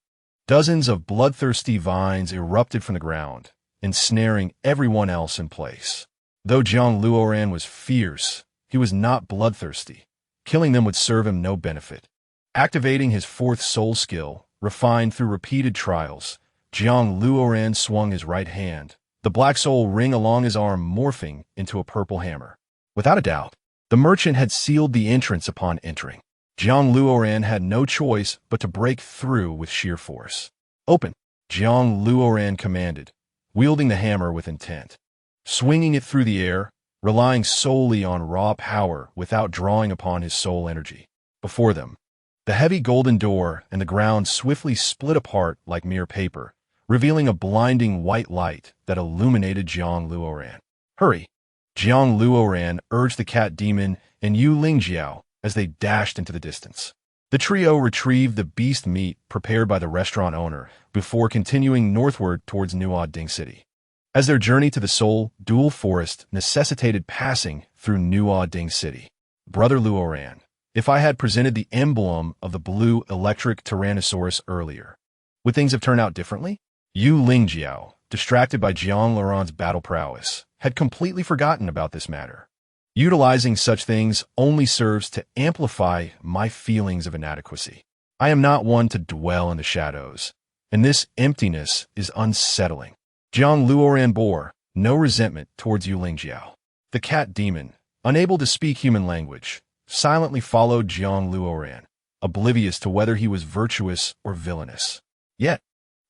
dozens of bloodthirsty vines erupted from the ground, ensnaring everyone else in place. Though Jiang Luoran was fierce, he was not bloodthirsty. Killing them would serve him no benefit. Activating his 4th soul skill, refined through repeated trials, Jiang Luoran swung his right hand, the black soul ring along his arm morphing into a purple hammer. Without a doubt, the merchant had sealed the entrance upon entering. Jiang Luoran had no choice but to break through with sheer force. Open, Jiang Luoran commanded, wielding the hammer with intent. Swinging it through the air, relying solely on raw power without drawing upon his soul energy. Before them, the heavy golden door and the ground swiftly split apart like mere paper, revealing a blinding white light that illuminated Jiang Luoran. Hurry! Jiang Luoran urged the cat demon and Yu Lingjiao as they dashed into the distance. The trio retrieved the beast meat prepared by the restaurant owner before continuing northward towards Nuad Ding City. As their journey to the Seoul Dual Forest necessitated passing through Nuad Ding City, Brother Luoran, if I had presented the emblem of the blue electric Tyrannosaurus earlier, would things have turned out differently? Yu Lingjiao, distracted by Jiang Luoran's battle prowess, had completely forgotten about this matter. Utilizing such things only serves to amplify my feelings of inadequacy. I am not one to dwell in the shadows, and this emptiness is unsettling. Jiang Luoran bore no resentment towards Yu Lingjiao. The cat demon, unable to speak human language, silently followed Jiang Luoran, oblivious to whether he was virtuous or villainous. Yet,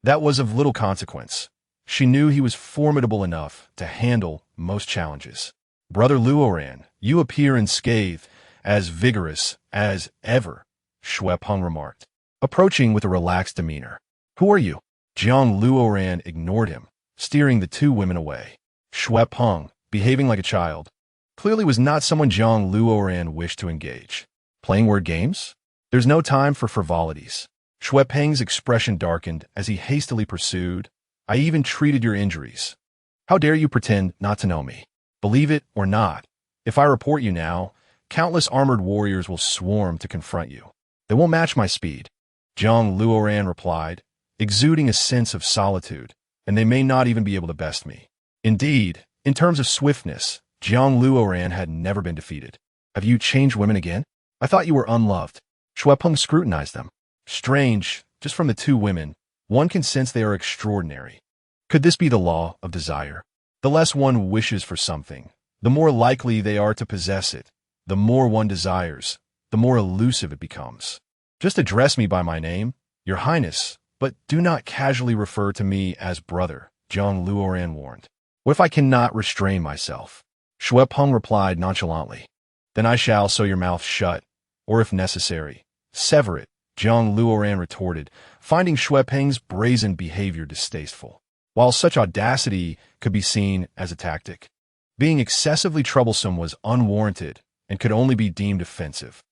that was of little consequence. She knew he was formidable enough to handle most challenges. Brother Luoran, you appear unscathed, as vigorous as ever, Shui Peng remarked, approaching with a relaxed demeanor. Who are you? Jiang Luoran ignored him, steering the two women away. Shui Peng, behaving like a child, clearly was not someone Jiang Luoran wished to engage. Playing word games? There's no time for frivolities. Shui Peng's expression darkened as he hastily pursued. I even treated your injuries. How dare you pretend not to know me? Believe it or not, if I report you now, countless armored warriors will swarm to confront you. They won't match my speed. Jiang Luoran replied, exuding a sense of solitude, and they may not even be able to best me. Indeed, in terms of swiftness, Jiang Luoran had never been defeated. Have you changed women again? I thought you were unloved. Shui Peng scrutinized them. Strange, just from the two women, one can sense they are extraordinary. Could this be the law of desire? The less one wishes for something, the more likely they are to possess it. The more one desires, the more elusive it becomes. Just address me by my name, Your Highness, but do not casually refer to me as brother, Jiang Luoran warned. What if I cannot restrain myself? Shui Peng replied nonchalantly. Then I shall sew your mouth shut, or if necessary, sever it, Jiang Luoran retorted, finding Shui Peng's brazen behavior distasteful. While such audacity could be seen as a tactic, being excessively troublesome was unwarranted and could only be deemed offensive.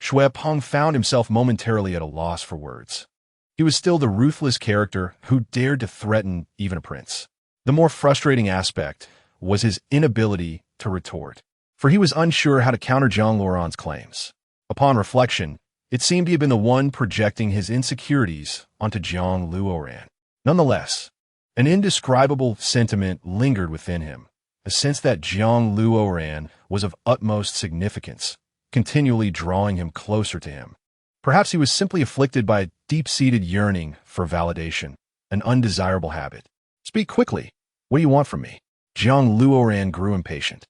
Shui Peng found himself momentarily at a loss for words. He was still the ruthless character who dared to threaten even a prince. The more frustrating aspect was his inability to retort, for he was unsure how to counter Jiang Luoran's claims. Upon reflection, it seemed he had been the one projecting his insecurities onto Jiang Luoran. Nonetheless, an indescribable sentiment lingered within him, a sense that Jiang Luoran was of utmost significance, continually drawing him closer to him. Perhaps he was simply afflicted by a deep-seated yearning for validation, an undesirable habit. Speak quickly. What do you want from me? Jiang Luoran grew impatient,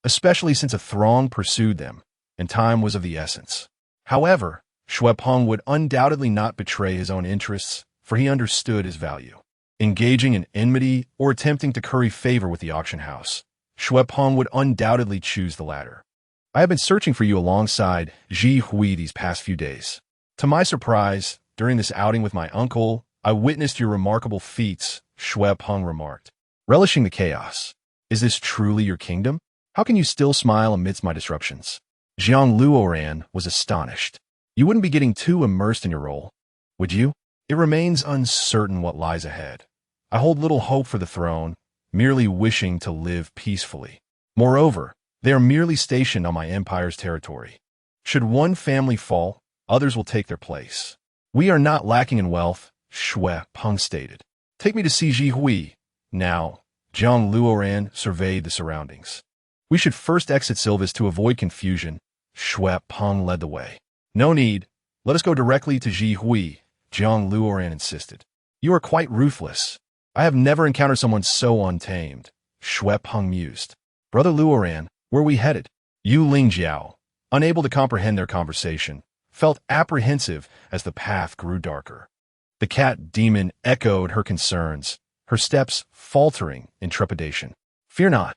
especially since a throng pursued them, and time was of the essence. However, Shui Peng would undoubtedly not betray his own interests, for he understood his value. Engaging in enmity or attempting to curry favor with the auction house, Shui Peng would undoubtedly choose the latter. I have been searching for you alongside Ji Hui these past few days. To my surprise, during this outing with my uncle, I witnessed your remarkable feats, Shui Peng remarked, relishing the chaos. Is this truly your kingdom? How can you still smile amidst my disruptions? Jiang Luoran was astonished. You wouldn't be getting too immersed in your role, would you? It remains uncertain what lies ahead. I hold little hope for the throne, merely wishing to live peacefully. Moreover, they are merely stationed on my empire's territory. Should one family fall, others will take their place. We are not lacking in wealth, Shui Peng stated. Take me to see Ji Hui. Now, Jiang Luoran surveyed the surroundings. We should first exit Silvis to avoid confusion. Shui Peng led the way. No need. Let us go directly to Ji Hui, Jiang Luoran insisted. You are quite ruthless. I have never encountered someone so untamed, Shui Peng mused. Brother Luoran, where are we headed? Yu Lingjiao, unable to comprehend their conversation, felt apprehensive as the path grew darker. The cat demon echoed her concerns, her steps faltering in trepidation. Fear not.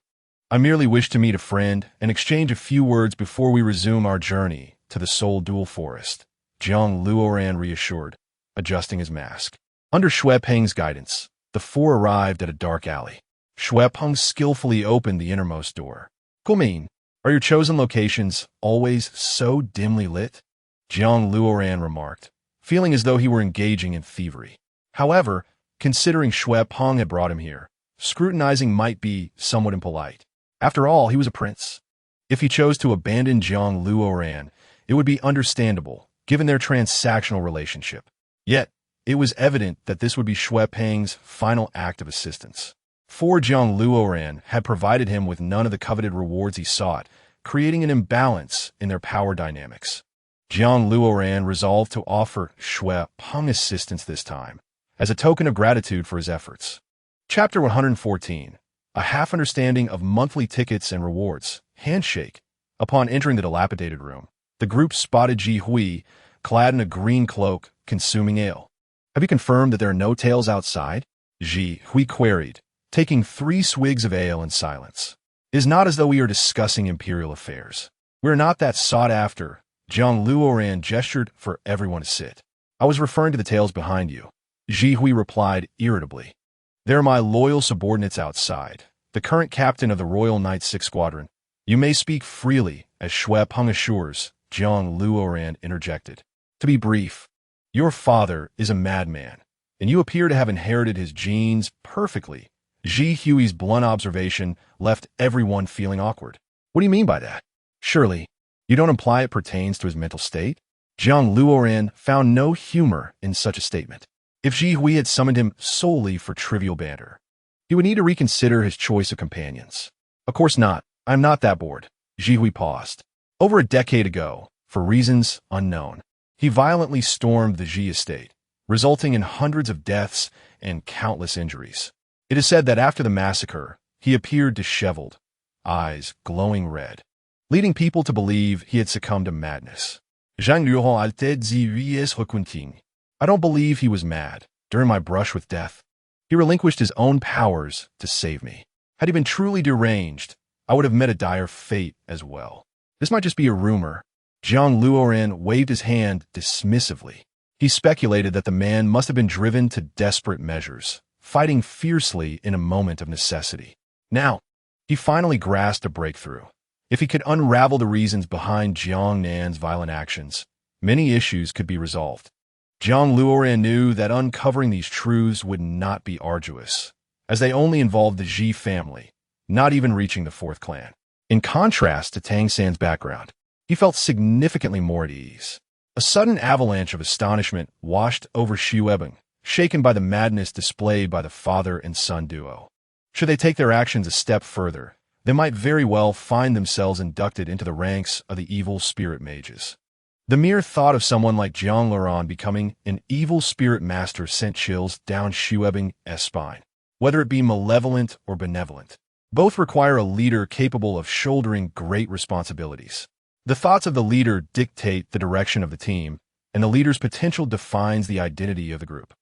I merely wish to meet a friend and exchange a few words before we resume our journey to the Seoul Dual Forest, Jiang Luoran reassured, adjusting his mask. Under Shui Peng's guidance, the four arrived at a dark alley. Shui Peng skillfully opened the innermost door. Gumin, are your chosen locations always so dimly lit? Jiang Luoran remarked, feeling as though he were engaging in thievery. However, considering Xue Peng had brought him here, scrutinizing might be somewhat impolite. After all, he was a prince. If he chose to abandon Jiang Luoran, it would be understandable, given their transactional relationship. Yet, it was evident that this would be Xue Peng's final act of assistance. For Jiang Luoran had provided him with none of the coveted rewards he sought, creating an imbalance in their power dynamics. Jiang Luoran resolved to offer Xue Peng assistance this time, as a token of gratitude for his efforts. Chapter 114. A half-understanding of monthly tickets and rewards. Handshake. Upon entering the dilapidated room, the group spotted Ji Hui, clad in a green cloak, consuming ale. "Have you confirmed that there are no tails outside?" Ji Hui queried, taking 3 swigs of ale in silence. "It is not as though we are discussing imperial affairs. We are not that sought after." Jiang Luoran gestured for everyone to sit. "I was referring to the tails behind you," Ji Hui replied irritably. "They're my loyal subordinates outside, the current captain of the Royal Knight 6 Squadron. You may speak freely, as Xue Peng assures," Jiang Luoran interjected. "To be brief, your father is a madman, and you appear to have inherited his genes perfectly." Ji Hui's blunt observation left everyone feeling awkward. "What do you mean by that? Surely, you don't imply it pertains to his mental state?" Jiang Luoran found no humor in such a statement. If Ji Hui had summoned him solely for trivial banter, he would need to reconsider his choice of companions. "Of course not. I'm not that bored." Ji Hui paused. Over a decade ago, for reasons unknown, he violently stormed the Ji estate, resulting in hundreds of deaths and countless injuries. It is said that after the massacre, he appeared disheveled, eyes glowing red, leading people to believe he had succumbed to madness. I don't believe he was mad. During my brush with death, he relinquished his own powers to save me. Had he been truly deranged, I would have met a dire fate as well. This might just be a rumor. Jiang Luoran waved his hand dismissively. He speculated that the man must have been driven to desperate measures, fighting fiercely in a moment of necessity. Now, he finally grasped a breakthrough. If he could unravel the reasons behind Jiang Nan's violent actions, many issues could be resolved. Jiang Luoran knew that uncovering these truths would not be arduous, as they only involved the Ji family, not even reaching the 4th clan. In contrast to Tang San's background, he felt significantly more at ease. A sudden avalanche of astonishment washed over Xuebeng, shaken by the madness displayed by the father and son duo. Should they take their actions a step further, they might very well find themselves inducted into the ranks of the evil spirit mages. The mere thought of someone like Jiang Luoran becoming an evil spirit master sent chills down Xuebeng's spine. Whether it be malevolent or benevolent, both require a leader capable of shouldering great responsibilities. The thoughts of the leader dictate the direction of the team, and the leader's potential defines the identity of the group.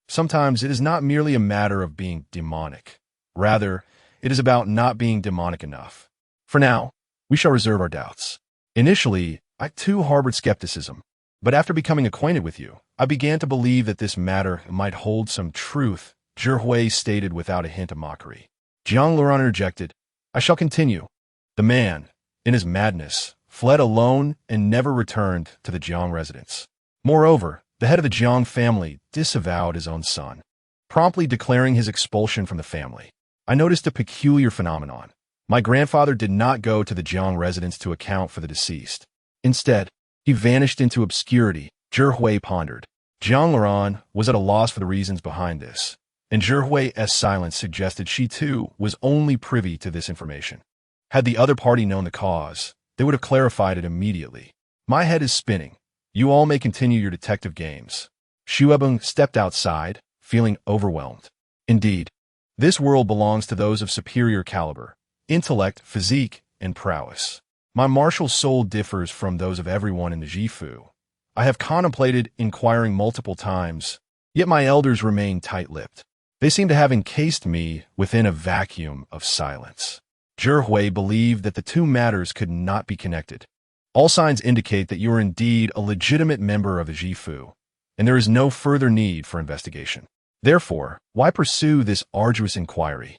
Sometimes it is not merely a matter of being demonic. Rather, it is about not being demonic enough. For now, we shall reserve our doubts. Initially, I too harbored skepticism, but after becoming acquainted with you, I began to believe that this matter might hold some truth, Zhi Hui stated without a hint of mockery. Jiang Luoran interjected, "I shall continue." The man, in his madness, fled alone and never returned to the Jiang residence. Moreover, the head of the Jiang family disavowed his own son, promptly declaring his expulsion from the family. I noticed a peculiar phenomenon. My grandfather did not go to the Jiang residence to account for the deceased. Instead, he vanished into obscurity. Zhi Hui pondered. Jiang Luoran was at a loss for the reasons behind this, and Zhi Hui's silence suggested she too was only privy to this information. Had the other party known the cause, they would have clarified it immediately. "My head is spinning. You all may continue your detective games." Xuebeng stepped outside, feeling overwhelmed. Indeed, this world belongs to those of superior caliber, intellect, physique, and prowess. My martial soul differs from those of everyone in the Jifu. I have contemplated inquiring multiple times, yet my elders remain tight-lipped. They seem to have encased me within a vacuum of silence. Zhi Hui believed that the two matters could not be connected. All signs indicate that you are indeed a legitimate member of the Jifu, and there is no further need for investigation. Therefore, why pursue this arduous inquiry?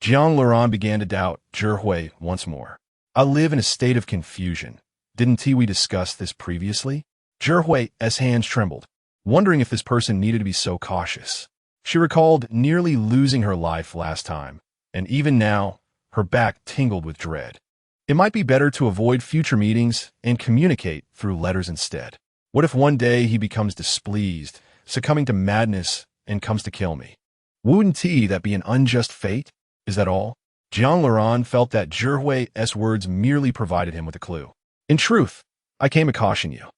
Jiang Luoran began to doubt Zhi Hui once more. "I live in a state of confusion. Didn't we discuss this previously?" Zhihui's hands trembled, wondering if this person needed to be so cautious. She recalled nearly losing her life last time, and even now, her back tingled with dread. It might be better to avoid future meetings and communicate through letters instead. What if one day he becomes displeased, succumbing to madness, and comes to kill me? Wouldn't that be an unjust fate? Is that all? Jiang Luran felt that Zhihui's words merely provided him with a clue. In truth, I came to caution you.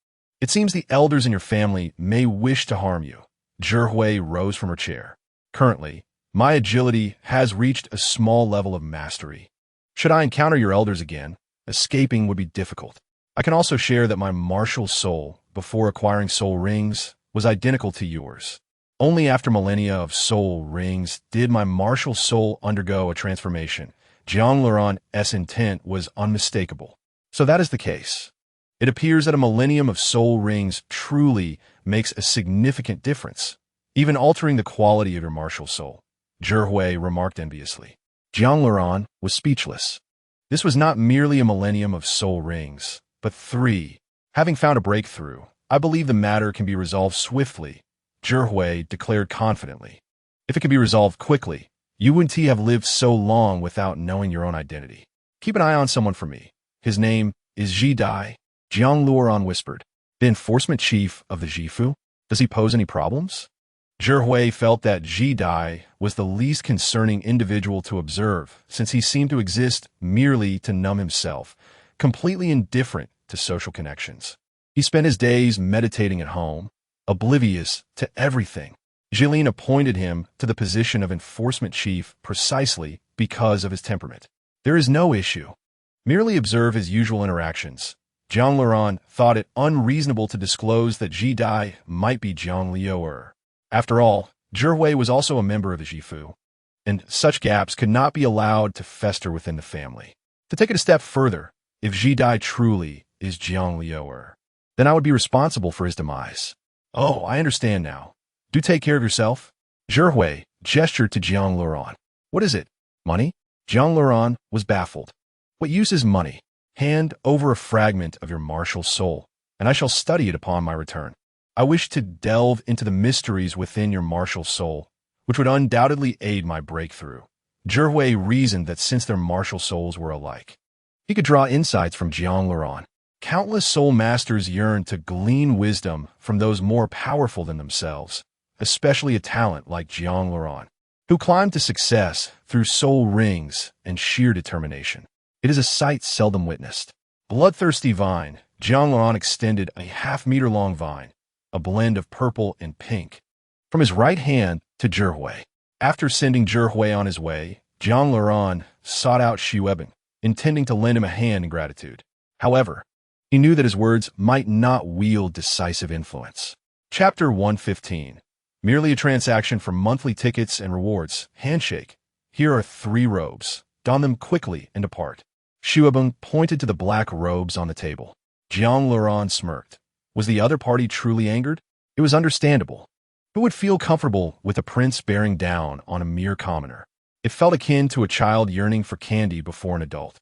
It seems the elders in your family may wish to harm you. Zhihui rose from her chair. Currently, my agility has reached a small level of mastery. Should I encounter your elders again, escaping would be difficult. I can also share that my martial soul, before acquiring soul rings, was identical to yours. Only after millennia of soul rings did my martial soul undergo a transformation. Jiang Luran's intent was unmistakable. So that is the case. It appears that a millennium of soul rings truly makes a significant difference, even altering the quality of your martial soul. Zhihui remarked enviously. Jiang Luran was speechless. This was not merely a millennium of soul rings, but 3. Having found a breakthrough, I believe the matter can be resolved swiftly, Zhihui declared confidently. If it can be resolved quickly, you wouldn't have lived so long without knowing your own identity. Keep an eye on someone for me. His name is Ji Dai, Jiang Luran whispered. The enforcement chief of the Jifu? Does he pose any problems? Zhihui felt that Ji Dai was the least concerning individual to observe, since he seemed to exist merely to numb himself, completely indifferent to social connections. He spent his days meditating at home, oblivious to everything. Jilin appointed him to the position of enforcement chief precisely because of his temperament. There is no issue. Merely observe his usual interactions. Jiang Luran thought it unreasonable to disclose that Ji Dai might be Jiang Liuer. After all, Zhihui was also a member of the Jifu, and such gaps could not be allowed to fester within the family. To take it a step further, if Ji Dai truly is Jiang Liuer, then I would be responsible for his demise. Oh, I understand now. Do take care of yourself. Zhihui gestured to Jiang Luran. What is it? Money? Jiang Luran was baffled. What use is money? Hand over a fragment of your martial soul, and I shall study it upon my return. I wish to delve into the mysteries within your martial soul, which would undoubtedly aid my breakthrough. Zhihui reasoned that since their martial souls were alike, he could draw insights from Jiang Luran. Countless soul masters yearn to glean wisdom from those more powerful than themselves, especially a talent like Jiang Luran, who climbed to success through soul rings and sheer determination. It is a sight seldom witnessed. Bloodthirsty vine, Jiang Luran extended a half-meter-long vine, a blend of purple and pink, from his right hand to Zhihui. After sending Zhihui on his way, Jiang Luran sought out Xuebing, intending to lend him a hand in gratitude. However, he knew that his words might not wield decisive influence. Chapter 115. Merely a transaction for monthly tickets and rewards. Handshake. Here are 3 robes. Don them quickly and depart. Xuebing pointed to the black robes on the table. Jiang Luran smirked. Was the other party truly angered? It was understandable. Who would feel comfortable with a prince bearing down on a mere commoner? It felt akin to a child yearning for candy before an adult,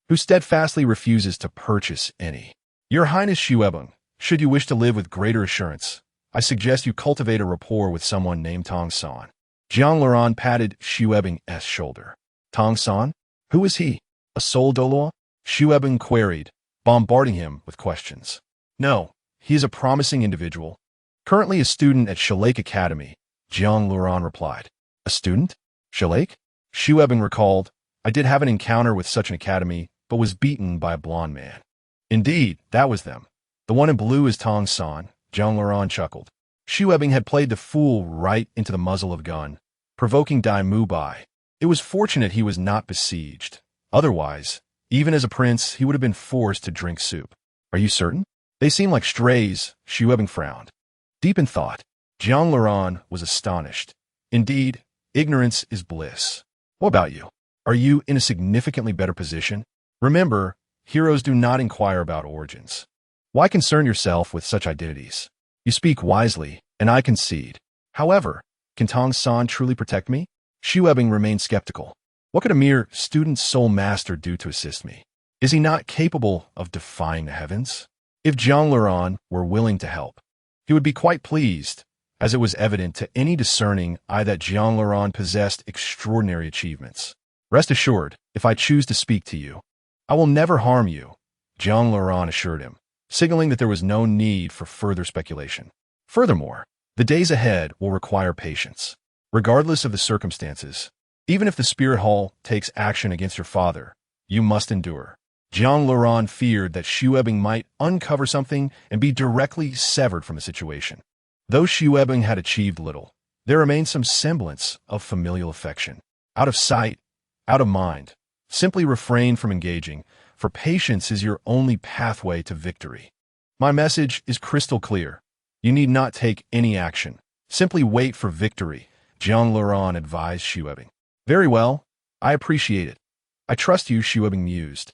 who steadfastly refuses to purchase any. Your Highness Xuebing, should you wish to live with greater assurance, I suggest you cultivate a rapport with someone named Tong San. Jiang Luran patted Xuebing's shoulder. Tong San? Who is he? A soul Doloa? Xuebing queried, bombarding him with questions. No, he is a promising individual. Currently a student at Shalake Academy, Jiang Luran replied. A student? Shalake? Xuebing recalled, I did have an encounter with such an academy, but was beaten by a blonde man. Indeed, that was them. The one in blue is Tong San, Jiang Luran chuckled. Xuebing had played the fool right into the muzzle of gun, provoking Dai Mubai. It was fortunate he was not besieged. Otherwise, even as a prince, he would have been forced to drink soup. Are you certain? They seem like strays, Xuebing frowned. Deep in thought, Jiang Luran was astonished. Indeed, ignorance is bliss. What about you? Are you in a significantly better position? Remember, heroes do not inquire about origins. Why concern yourself with such identities? You speak wisely, and I concede. However, can Tong San truly protect me? Xuebing remained skeptical. What could a mere student soul master do to assist me? Is he not capable of defying the heavens? If Jiang Luoran were willing to help, he would be quite pleased, as it was evident to any discerning eye that Jiang Luoran possessed extraordinary achievements. Rest assured, if I choose to speak to you, I will never harm you, Jiang Luoran assured him, signaling that there was no need for further speculation. Furthermore, the days ahead will require patience. Regardless of the circumstances, even if the Spirit Hall takes action against your father, you must endure. Jiang Luoran feared that Xuebing might uncover something and be directly severed from the situation. Though Xuebing had achieved little, there remained some semblance of familial affection. Out of sight, out of mind. Simply refrain from engaging, for patience is your only pathway to victory. My message is crystal clear. You need not take any action. Simply wait for victory, Jiang Luoran advised Xuebing. Very well, I appreciate it. I trust you, Xuebing mused,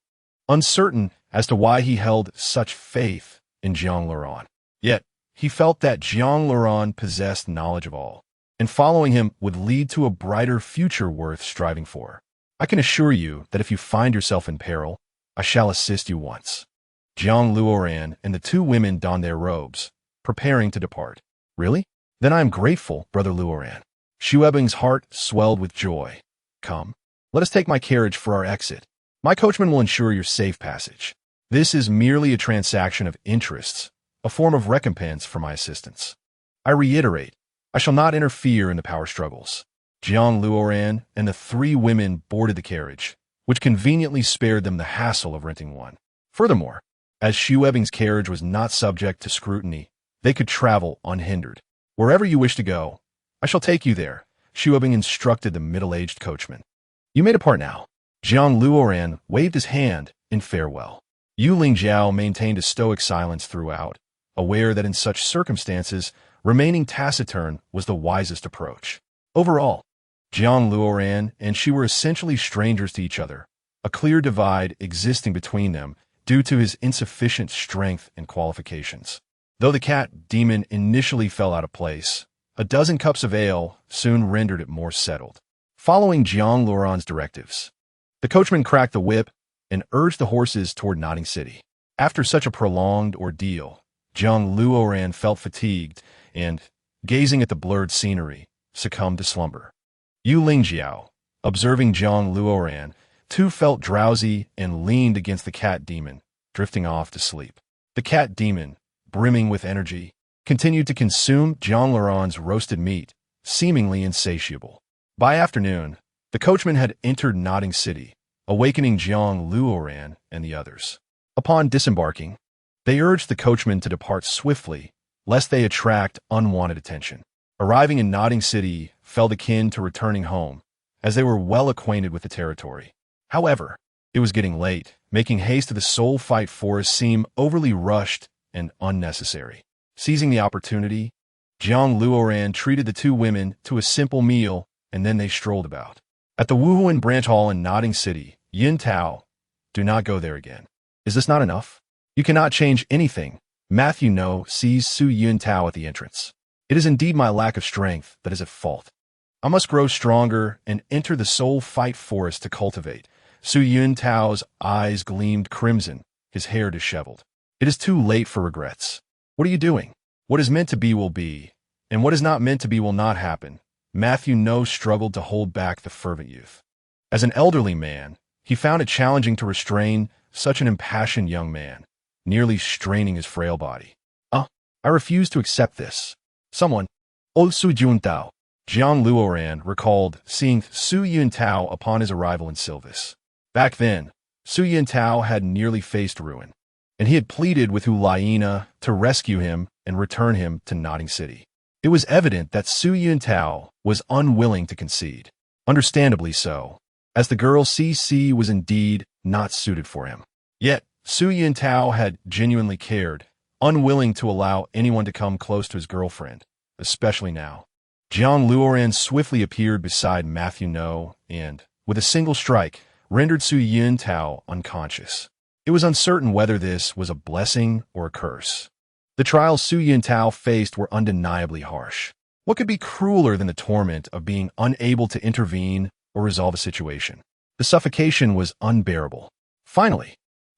uncertain as to why he held such faith in Jiang Luoran. Yet, he felt that Jiang Luoran possessed knowledge of all, and following him would lead to a brighter future worth striving for. I can assure you that if you find yourself in peril, I shall assist you once. Jiang Luoran and the two women donned their robes, preparing to depart. Really? Then I am grateful, Brother Luoran. Xuebing's heart swelled with joy. Come, let us take my carriage for our exit. My coachman will ensure your safe passage. This is merely a transaction of interests, a form of recompense for my assistance. I reiterate, I shall not interfere in the power struggles. Jiang Luoran and the three women boarded the carriage, which conveniently spared them the hassle of renting one. Furthermore, as Xuebing's carriage was not subject to scrutiny, they could travel unhindered. Wherever you wish to go, I shall take you there, Xuebing instructed the middle-aged coachman. You may depart now. Jiang Luoran waved his hand in farewell. Yu Lingjiao maintained a stoic silence throughout, aware that in such circumstances, remaining taciturn was the wisest approach. Overall, Jiang Luoran and she were essentially strangers to each other, a clear divide existing between them due to his insufficient strength and qualifications. Though the cat demon initially fell out of place, a dozen cups of ale soon rendered it more settled. Following Jiang Luoran's directives, the coachman cracked the whip and urged the horses toward Notting City. After such a prolonged ordeal, Jiang Luoran felt fatigued and, gazing at the blurred scenery, succumbed to slumber. Yu Lingjiao, observing Jiang Luoran, too felt drowsy and leaned against the cat demon, drifting off to sleep. The cat demon, brimming with energy, continued to consume Jiang Luoran's roasted meat, seemingly insatiable. By afternoon, the coachman had entered Notting City, awakening Jiang Luoran and the others. Upon disembarking, they urged the coachman to depart swiftly, lest they attract unwanted attention. Arriving in Notting City felt akin to returning home, as they were well acquainted with the territory. However, it was getting late, making haste to the Soul Fight Forest seem overly rushed and unnecessary. Seizing the opportunity, Jiang Luoran treated the two women to a simple meal, and then they strolled about. At the Wuhuan Branch Hall in Notting City, Yin Tao, do not go there again. Is this not enough? You cannot change anything. Matthew No sees Su Yin Tao at the entrance. It is indeed my lack of strength that is at fault. I must grow stronger and enter the Soul Fight Forest to cultivate. Su Yin Tao's eyes gleamed crimson, his hair disheveled. It is too late for regrets. What are you doing? What is meant to be will be, and what is not meant to be will not happen. Matthew No struggled to hold back the fervent youth. As an elderly man, he found it challenging to restrain such an impassioned young man, nearly straining his frail body. I refuse to accept this. Someone, old Su Juntao, Jiang Luoran recalled seeing Su Yuntao upon his arrival in Silvis. Back then, Su Yuntao had nearly faced ruin, and he had pleaded with Hulaina to rescue him and return him to Notting City. It was evident that Su Yuntao was unwilling to concede, understandably so, as the girl CC was indeed not suited for him. Yet, Su Yuntao had genuinely cared, unwilling to allow anyone to come close to his girlfriend, especially now. Jiang Luoran swiftly appeared beside Matthew No and, with a single strike, rendered Su Yuntao unconscious. It was uncertain whether this was a blessing or a curse. The trials Su Yuntao faced were undeniably harsh. What could be crueler than the torment of being unable to intervene or resolve a situation? The suffocation was unbearable. Finally,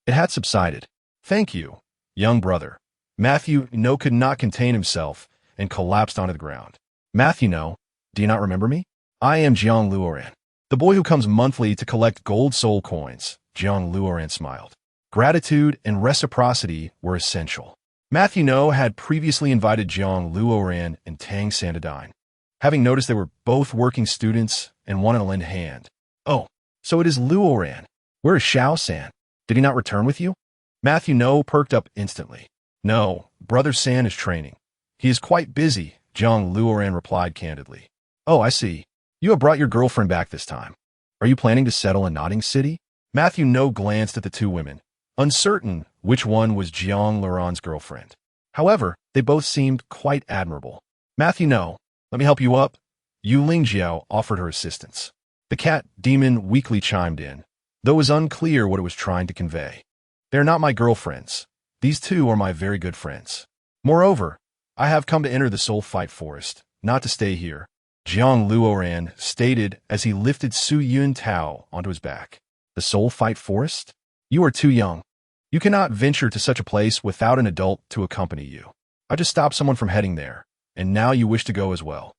it had subsided. Thank you, young brother. Matthew No could not contain himself and collapsed onto the ground. Matthew No, do you not remember me? I am Jiang Luoran, the boy who comes monthly to collect gold soul coins. Jiang Luoran smiled. Gratitude and reciprocity were essential. Matthew No had previously invited Jiang Luoran and Tang San to dine. Having noticed they were both working students and wanted to lend a hand. Oh, so it is Luoran. Where is Xiao San? Did he not return with you? Matthew No perked up instantly. No, Brother San is training. He is quite busy, Jiang Luoran replied candidly. Oh, I see. You have brought your girlfriend back this time. Are you planning to settle in Notting City? Matthew No glanced at the two women, uncertain which one was Jiang Luoran's girlfriend. However, they both seemed quite admirable. Matthew No, let me help you up. Yu Lingjiao offered her assistance. The cat demon weakly chimed in, though it was unclear what it was trying to convey. They are not my girlfriends. These two are my very good friends. Moreover, I have come to enter the Soul Fight Forest, not to stay here, Jiang Luoran stated as he lifted Su Yun Tao onto his back. The Soul Fight Forest? You are too young. You cannot venture to such a place without an adult to accompany you. I just stopped someone from heading there, and now you wish to go as well.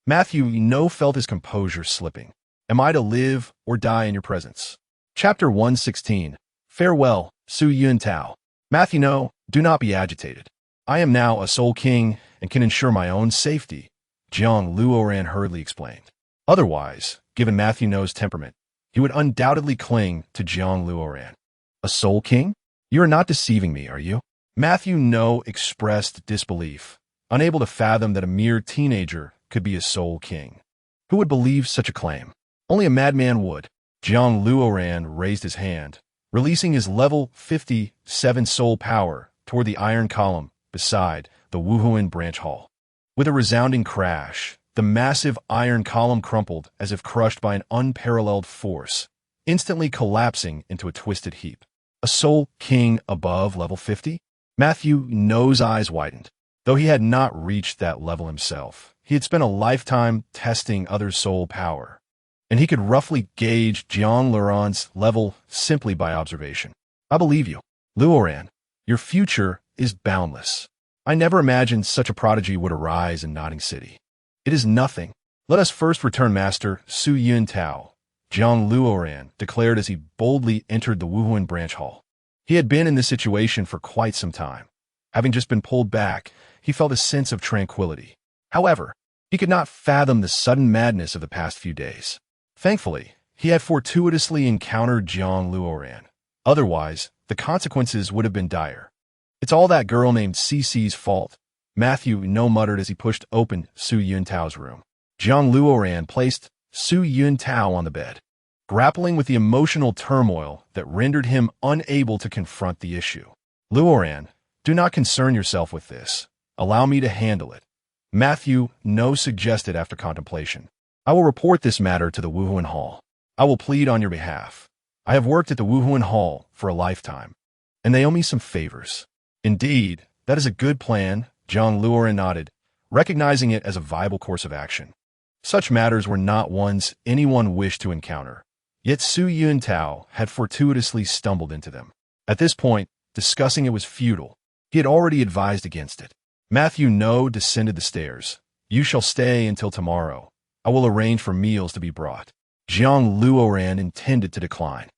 Matthew No felt his composure slipping. Am I to live or die in your presence? Chapter 116. Farewell, Su Yun Tao. Matthew No, do not be agitated. I am now a Soul King and can ensure my own safety, Jiang Luoran hurriedly explained. Otherwise, given Matthew No's temperament, he would undoubtedly cling to Jiang Luoran. A Soul King? You are not deceiving me, are you? Matthew No expressed disbelief, unable to fathom that a mere teenager could be a Soul King. Who would believe such a claim? Only a madman would. Jiang Luoran raised his hand, releasing his level 57 soul power toward the iron column beside the Wuhuan branch hall. With a resounding crash, the massive iron column crumpled as if crushed by an unparalleled force, instantly collapsing into a twisted heap. A Soul King above level 50? Matthew No's eyes widened. Though he had not reached that level himself, he had spent a lifetime testing other soul power, and he could roughly gauge Jiang Luoran's level simply by observation. I believe you. Luoran, your future is boundless. I never imagined such a prodigy would arise in Notting City. It is nothing. Let us first return Master Su Yun Tao, Jiang Luoran declared as he boldly entered the Wuhuan branch hall. He had been in this situation for quite some time. Having just been pulled back, he felt a sense of tranquility. However, he could not fathom the sudden madness of the past few days. Thankfully, he had fortuitously encountered Jiang Luoran. Otherwise, the consequences would have been dire. It's all that girl named CC's fault, Matthew No muttered as he pushed open Su Yun Tao's room. Jiang Luoran placed Su Yun Tao on the bed, grappling with the emotional turmoil that rendered him unable to confront the issue. Luoran, do not concern yourself with this. Allow me to handle it, Matthew No suggested after contemplation. I will report this matter to the Wuhuan Hall. I will plead on your behalf. I have worked at the Wuhuan Hall for a lifetime, and they owe me some favors. Indeed, that is a good plan, Jiang Luoran nodded, recognizing it as a viable course of action. Such matters were not ones anyone wished to encounter, yet Su Yun Tao had fortuitously stumbled into them. At this point, discussing it was futile. He had already advised against it. Matthew No descended the stairs. You shall stay until tomorrow. I will arrange for meals to be brought. Jiang Luoran intended to decline,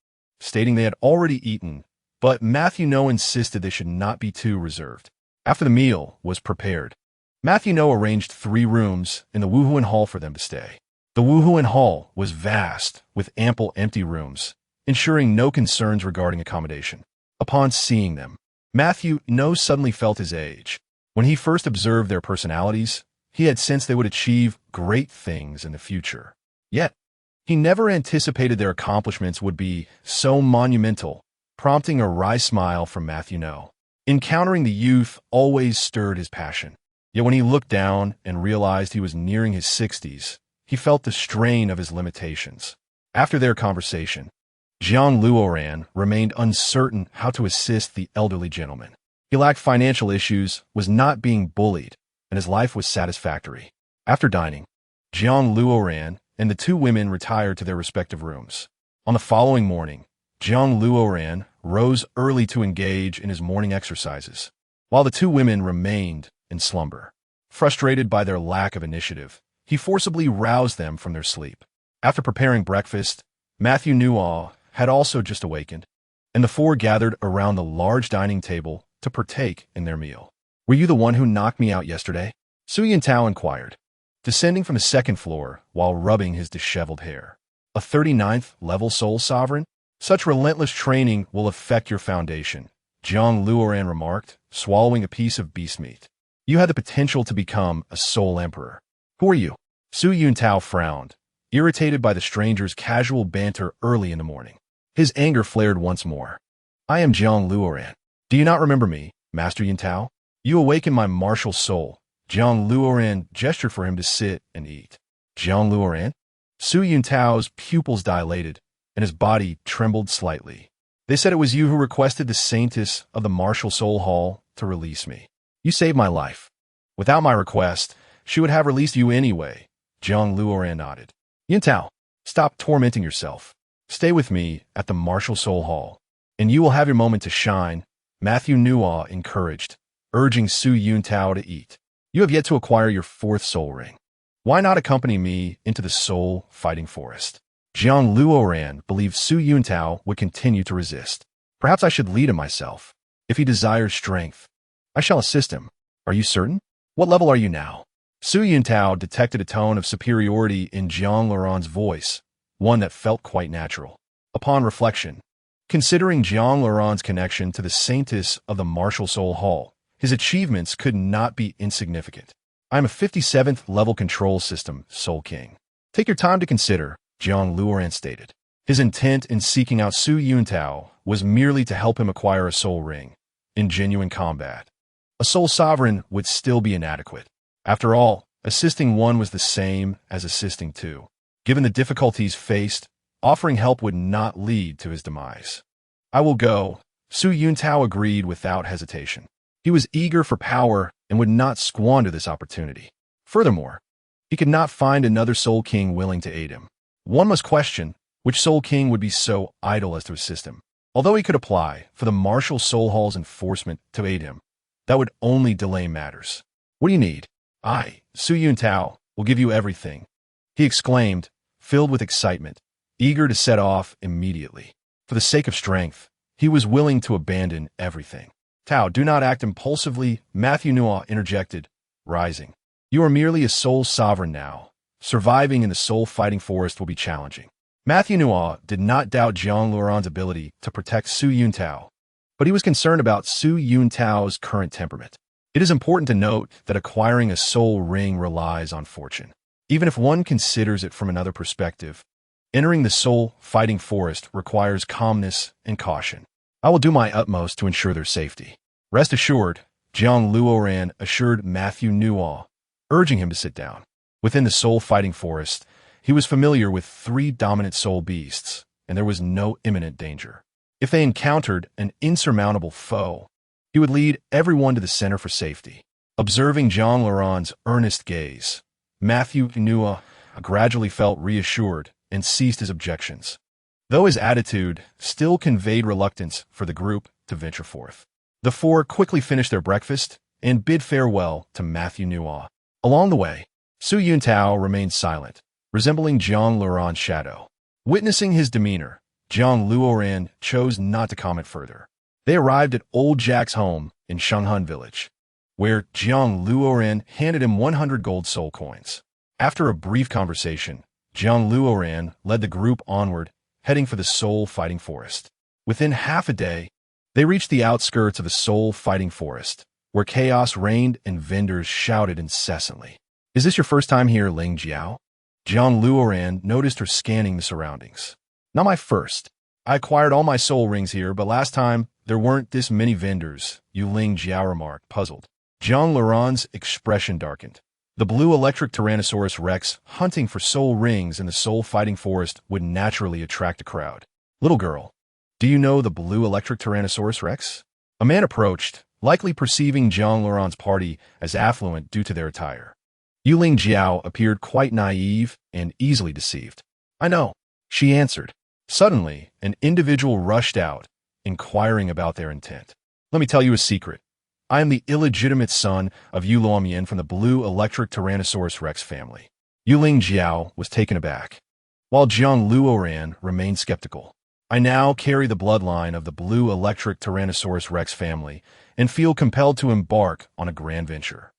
stating they had already eaten, but Matthew No insisted they should not be too reserved. After the meal was prepared, Matthew No arranged 3 rooms in the Wuhuan Hall for them to stay. The Wuhuan Hall was vast, with ample empty rooms, ensuring no concerns regarding accommodation. Upon seeing them, Matthew No suddenly felt his age. When he first observed their personalities, he had sensed they would achieve great things in the future. Yet, he never anticipated their accomplishments would be so monumental, prompting a wry smile from Matthew No. Encountering the youth always stirred his passion. Yet when he looked down and realized he was nearing his 60s, he felt the strain of his limitations. After their conversation, Jiang Luoran remained uncertain how to assist the elderly gentleman. He lacked financial issues, was not being bullied, and his life was satisfactory. After dining, Jiang Luoran and the 2 women retired to their respective rooms. On the following morning, Jiang Luoran rose early to engage in his morning exercises, while the two women remained in slumber. Frustrated by their lack of initiative, he forcibly roused them from their sleep. After preparing breakfast, Matthew Newall had also just awakened, and the four gathered around the large dining table to partake in their meal. "Were you the one who knocked me out yesterday?" Su Yintao inquired, descending from the second floor while rubbing his disheveled hair. "A 39th level Soul Sovereign? Such relentless training will affect your foundation," Jiang Luoran remarked, swallowing a piece of beast meat. "You had the potential to become a Soul Emperor." "Who are you?" Su Yintao frowned, irritated by the stranger's casual banter early in the morning. His anger flared once more. "I am Jiang Luoran. Do you not remember me, Master Yintao? You awakened my martial soul." Jiang Luoran gestured for him to sit and eat. "Jiang Luoran?" Su Yintao's pupils dilated, and his body trembled slightly. "They said it was you who requested the Saintess of the Martial Soul Hall to release me. You saved my life. Without my request, she would have released you anyway." Jiang Luoran nodded. "Yintao, stop tormenting yourself. Stay with me at the Martial Soul Hall, and you will have your moment to shine," Matthew Newall encouraged, urging Su Yintao to eat. "You have yet to acquire your fourth soul ring. Why not accompany me into the soul fighting forest?" Jiang Luoran believed Su Yintao would continue to resist. "Perhaps I should lead him myself. If he desires strength, I shall assist him. Are you certain? What level are you now?" Su Yintao detected a tone of superiority in Jiang Luoran's voice, one that felt quite natural. Upon reflection, considering Jiang Luoran's connection to the Saintess of the Martial Soul Hall, his achievements could not be insignificant. "I am a 57th level control system, Soul King. Take your time to consider," Jiang Luoran stated. His intent in seeking out Su Yintao was merely to help him acquire a soul ring. In genuine combat, a soul sovereign would still be inadequate. After all, assisting one was the same as assisting two. Given the difficulties faced, offering help would not lead to his demise. "I will go," Su Yintao agreed without hesitation. He was eager for power and would not squander this opportunity. Furthermore, he could not find another Soul King willing to aid him. One must question which Soul King would be so idle as to assist him. Although he could apply for the Martial Soul Hall's enforcement to aid him, that would only delay matters. "What do you need?" "I, Su Yintao, will give you everything," he exclaimed, filled with excitement, eager to set off immediately. For the sake of strength, he was willing to abandon everything. "Tao, do not act impulsively," Matthew Newall interjected, rising. "You are merely a soul sovereign now. Surviving in the soul fighting forest will be challenging." Matthew Newall did not doubt Jiang Luoran's ability to protect Su Yintao, but he was concerned about Su Yintao's current temperament. It is important to note that acquiring a soul ring relies on fortune. Even if one considers it from another perspective, entering the soul fighting forest requires calmness and caution. "I will do my utmost to ensure their safety." "Rest assured," Jiang Luoran assured Matthew Newall, urging him to sit down. Within the soul fighting forest, he was familiar with 3 dominant soul beasts, and there was no imminent danger. If they encountered an insurmountable foe, he would lead everyone to the center for safety. Observing Jiang Luoran's earnest gaze, Matthew Newall gradually felt reassured and ceased his objections, though his attitude still conveyed reluctance for the group to venture forth. The four quickly finished their breakfast and bid farewell to Matthew Newall. Along the way, Su Yintao remained silent, resembling Jiang Luoran's shadow. Witnessing his demeanor, Jiang Luoran chose not to comment further. They arrived at Old Jack's home in Shenghun Village, where Jiang Luoran handed him 100 gold soul coins. After a brief conversation, Jiang Luoran led the group onward, heading for the soul fighting forest. Within half a day, they reached the outskirts of the soul fighting forest, where chaos reigned and vendors shouted incessantly. "Is this your first time here, Ling Jiao?" Jiang Luoran noticed her scanning the surroundings. "Not my first. I acquired all my soul rings here, but last time there weren't this many vendors," Ling Jiao remarked, puzzled. Jiang Luoran's expression darkened. The blue electric Tyrannosaurus Rex hunting for soul rings in the soul fighting forest would naturally attract a crowd. "Little girl, do you know the blue electric Tyrannosaurus Rex?" A man approached, likely perceiving Jiang Luoran's party as affluent due to their attire. Ling Jiao appeared quite naive and easily deceived. "I know," she answered. Suddenly, an individual rushed out, inquiring about their intent. Let me tell you a secret. I am the illegitimate son of Yu Luomian from the blue electric Tyrannosaurus rex family. Yuling Jiao was taken aback, while Jiang Luoran remained skeptical. I now carry the bloodline of the blue electric Tyrannosaurus rex family and feel compelled to embark on a grand venture.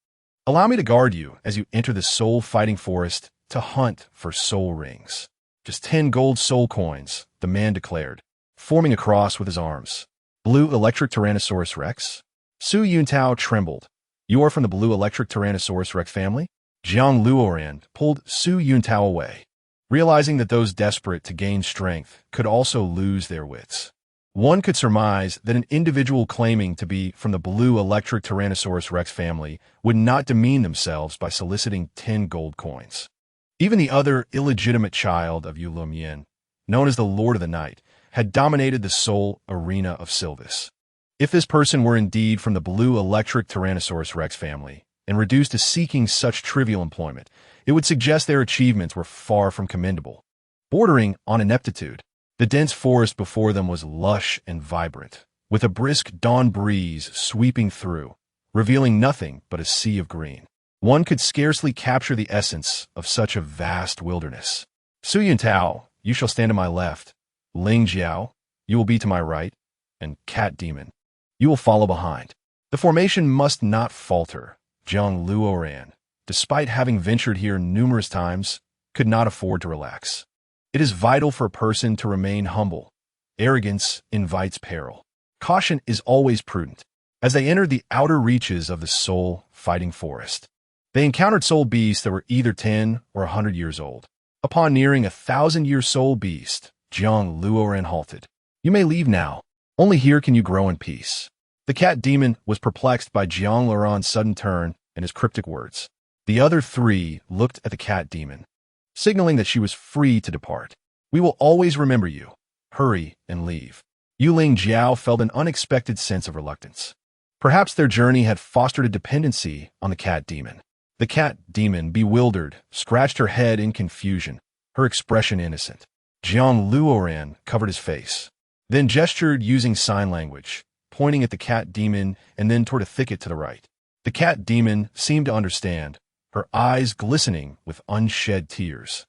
Allow me to guard you as you enter the soul-fighting forest to hunt for soul rings. Just 10 gold soul coins, the man declared, forming a cross with his arms. Blue electric Tyrannosaurus rex? Su Yuntao trembled. You are from the blue electric Tyrannosaurus rex family? Jiang Luoran pulled Su Yuntao away, realizing that those desperate to gain strength could also lose their wits. One could surmise that an individual claiming to be from the blue electric Tyrannosaurus rex family would not demean themselves by soliciting 10 gold coins. Even the other illegitimate child of Yu Luomian, known as the Lord of the Night, had dominated the soul arena of Sylvis. If this person were indeed from the blue electric Tyrannosaurus rex family and reduced to seeking such trivial employment, it would suggest their achievements were far from commendable. Bordering on ineptitude, the dense forest before them was lush and vibrant, with a brisk dawn breeze sweeping through, revealing nothing but a sea of green. One could scarcely capture the essence of such a vast wilderness. Su Yuntao, you shall stand to my left. Ling Jiao, you will be to my right. And Cat Demon, you will follow behind. The formation must not falter. Jiang Luoran, despite having ventured here numerous times, could not afford to relax. It is vital for a person to remain humble. Arrogance invites peril. Caution is always prudent. As they entered the outer reaches of the soul-fighting forest, they encountered soul beasts that were either 10 or 100 years old. Upon nearing a 1,000-year soul beast, Jiang Luoran halted. You may leave now. Only here can you grow in peace. The cat demon was perplexed by Jiang Luoran's sudden turn and his cryptic words. The other three looked at the cat demon, signaling that she was free to depart. We will always remember you. Hurry and leave. Yuling Jiao felt an unexpected sense of reluctance. Perhaps their journey had fostered a dependency on the cat demon. The cat demon, bewildered, scratched her head in confusion, her expression innocent. Jiang Luoran covered his face, then gestured using sign language, pointing at the cat demon and then toward a thicket to the right. The cat demon seemed to understand, her eyes glistening with unshed tears.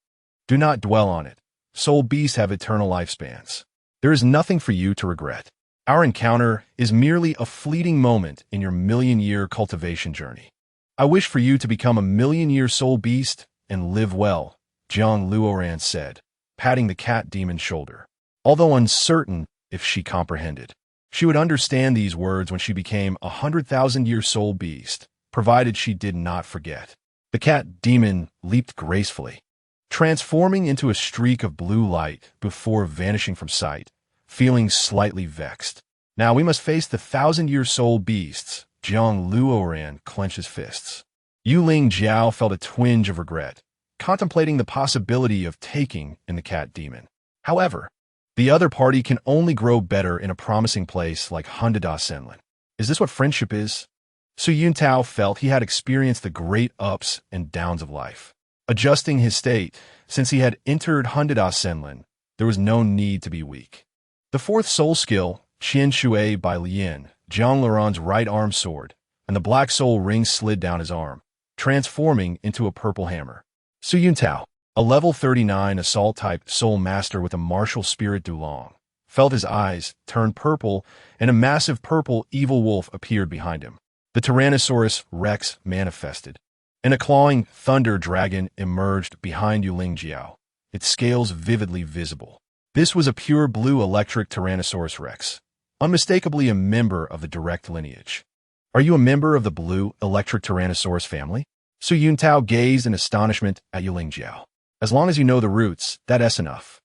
Do not dwell on it. Soul beasts have eternal lifespans. There is nothing for you to regret. Our encounter is merely a fleeting moment in your million-year cultivation journey. I wish for you to become a million-year soul beast and live well, Jiang Luoran said, patting the cat demon's shoulder. Although uncertain if she comprehended, she would understand these words when she became a 100,000-year soul beast, provided she did not forget. The cat demon leaped gracefully, transforming into a streak of blue light before vanishing from sight, feeling slightly vexed. Now we must face the 1,000-year soul beasts. Jiang Luoran clenched his fists. Yuling Jiao felt a twinge of regret, contemplating the possibility of taking in the cat demon. However, the other party can only grow better in a promising place like Hundada Senlin. Is this what friendship is? Su Yuntao felt he had experienced the great ups and downs of life. Adjusting his state, since he had entered Hundada Senlin, there was no need to be weak. The fourth soul skill, Qian Shui by Lian, Jiang Luoran's right arm sword, and the black soul ring slid down his arm, transforming into a purple hammer. Su Yuntao, a level 39 assault-type soul master with a martial spirit Dulong, felt his eyes turn purple and a massive purple evil wolf appeared behind him. The Tyrannosaurus Rex manifested, and a clawing thunder dragon emerged behind Yuling Jiao, its scales vividly visible. This was a pure blue electric Tyrannosaurus Rex, unmistakably a member of the direct lineage. Are you a member of the blue electric Tyrannosaurus family? Su Yuntao gazed in astonishment at Yuling Jiao. As long as you know the roots, that's enough.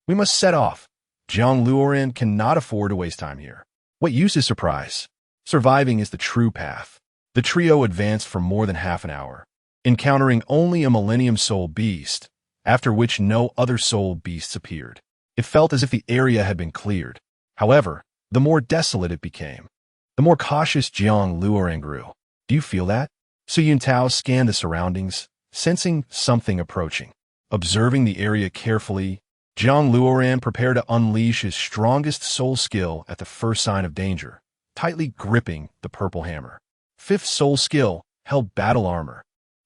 We must set off. Jiang Luoran cannot afford to waste time here. What use is surprise? Surviving is the true path. The trio advanced for more than half an hour, encountering only a Millennium Soul Beast, after which no other soul beasts appeared. It felt as if the area had been cleared. However, the more desolate it became, the more cautious Jiang Luoran grew. Do you feel that? Su Yuntao scanned the surroundings, sensing something approaching. Observing the area carefully, Jiang Luoran prepared to unleash his strongest soul skill at the first sign of danger, tightly gripping the purple hammer. Fifth soul skill, held battle armor.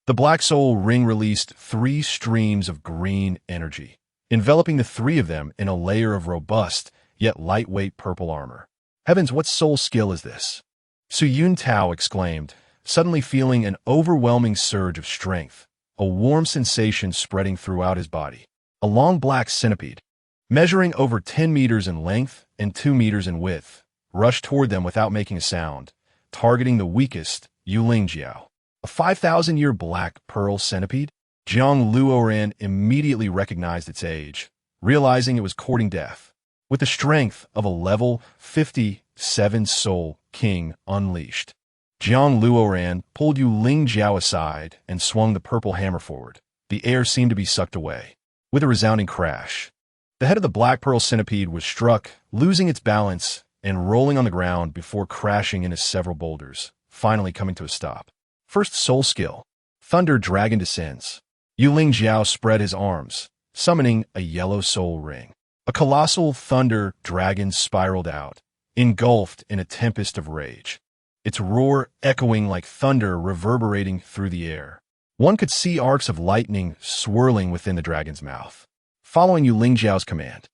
The black soul ring released 3 streams of green energy, enveloping the 3 of them in a layer of robust, yet lightweight purple armor. Heavens, what soul skill is this? Su Yuntao exclaimed, suddenly feeling an overwhelming surge of strength, a warm sensation spreading throughout his body. A long black centipede, measuring over 10 meters in length and 2 meters in width, rushed toward them without making a sound, targeting the weakest, Yuling Jiao. A 5,000-year black pearl centipede? Jiang Luoran immediately recognized its age, realizing it was courting death. With the strength of a level 57 soul king unleashed, Jiang Luoran pulled Yuling Jiao aside and swung the purple hammer forward. The air seemed to be sucked away. With a resounding crash, the head of the black pearl centipede was struck, losing its balance and rolling on the ground before crashing into several boulders, finally coming to a stop. First soul skill, Thunder Dragon descends. Yuling Jiao spread his arms, summoning a yellow soul ring. A colossal thunder dragon spiraled out, engulfed in a tempest of rage, its roar echoing like thunder reverberating through the air. One could see arcs of lightning swirling within the dragon's mouth. Following Yuling Jiao's command,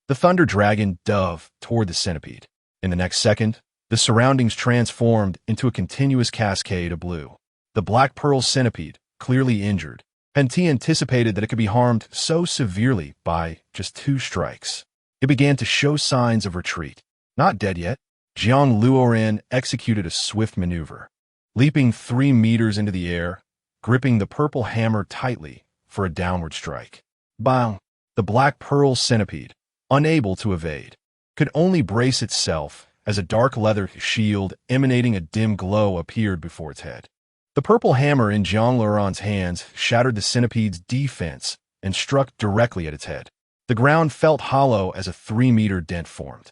the thunder dragon dove toward the centipede. In the next second, the surroundings transformed into a continuous cascade of blue. The black pearl centipede, clearly injured, Penti anticipated that it could be harmed so severely by just 2 strikes. It began to show signs of retreat. Not dead yet, Jiang Luoran executed a swift maneuver, leaping 3 meters into the air, gripping the purple hammer tightly for a downward strike. Bang! The black pearl centipede, unable to evade, could only brace itself as a dark leather shield emanating a dim glow appeared before its head. The purple hammer in Jiang Luoran's hands shattered the centipede's defense and struck directly at its head. The ground felt hollow as a 3-meter dent formed,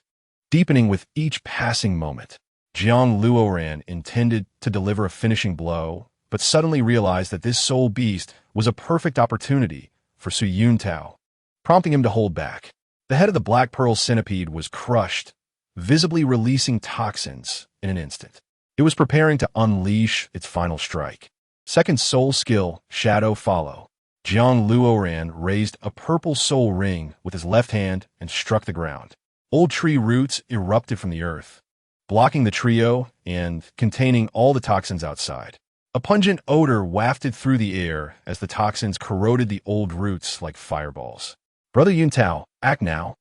deepening with each passing moment. Jiang Luoran intended to deliver a finishing blow, but suddenly realized that this soul beast was a perfect opportunity for Su Yuntao, prompting him to hold back. The head of the black pearl centipede was crushed, visibly releasing toxins in an instant. It was preparing to unleash its final strike. Second soul skill, Shadow Follow. Jiang Luoran raised a purple soul ring with his left hand and struck the ground. Old tree roots erupted from the earth, blocking the trio and containing all the toxins outside. A pungent odor wafted through the air as the toxins corroded the old roots like fireballs. Brother Yuntao, act now,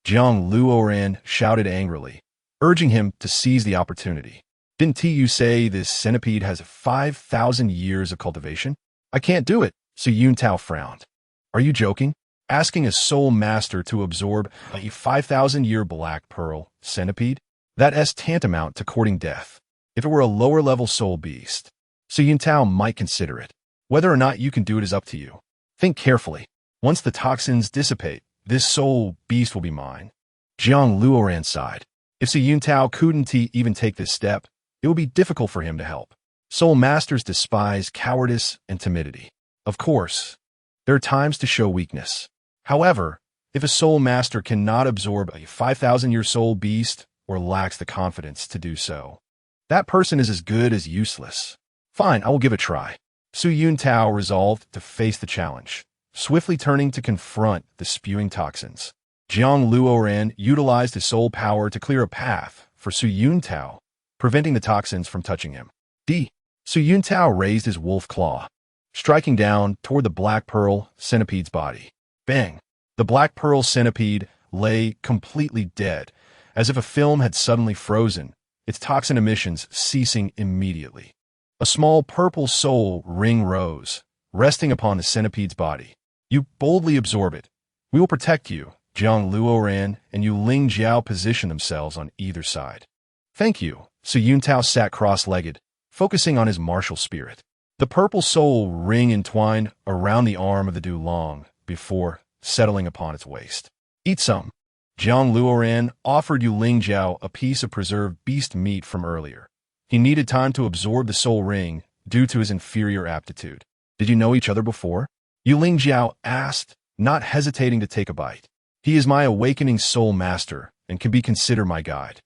Jiang Luoran shouted angrily, urging him to seize the opportunity. Didn't you say this centipede has 5,000 years of cultivation? I can't do it, Su Yuntao frowned. Are you joking? Asking a soul master to absorb a 5,000-year black pearl centipede? That's tantamount to courting death. If it were a lower-level soul beast, Su Yuntao might consider it. Whether or not you can do it is up to you. Think carefully. Once the toxins dissipate, this soul beast will be mine. Jiang Luoran sighed. If Su Yuntao couldn't even take this step, it would be difficult for him to help. Soul masters despise cowardice and timidity. Of course, there are times to show weakness. However, if a soul master cannot absorb a 5,000-year soul beast or lacks the confidence to do so, that person is as good as useless. Fine, I will give it a try. Su Yuntao resolved to face the challenge, swiftly turning to confront the spewing toxins. Jiang Luoran utilized his soul power to clear a path for Su Yuntao, preventing the toxins from touching him. Su Yuntao raised his wolf claw, striking down toward the black pearl centipede's body. Bang! The black pearl centipede lay completely dead, as if a film had suddenly frozen, its toxin emissions ceasing immediately. A small purple soul ring rose, resting upon the centipede's body. You boldly absorb it. We will protect you. Jiang Luoran and Yuling Jiao positioned themselves on either side. Thank you. Su Yuntao sat cross-legged, focusing on his martial spirit. The purple soul ring entwined around the arm of the Dulong before settling upon its waist. Eat some. Jiang Luoran offered Yuling Jiao a piece of preserved beast meat from earlier. He needed time to absorb the soul ring due to his inferior aptitude. Did you know each other before? Yuling Jiao asked, not hesitating to take a bite. He is my awakening soul master and can be considered my guide.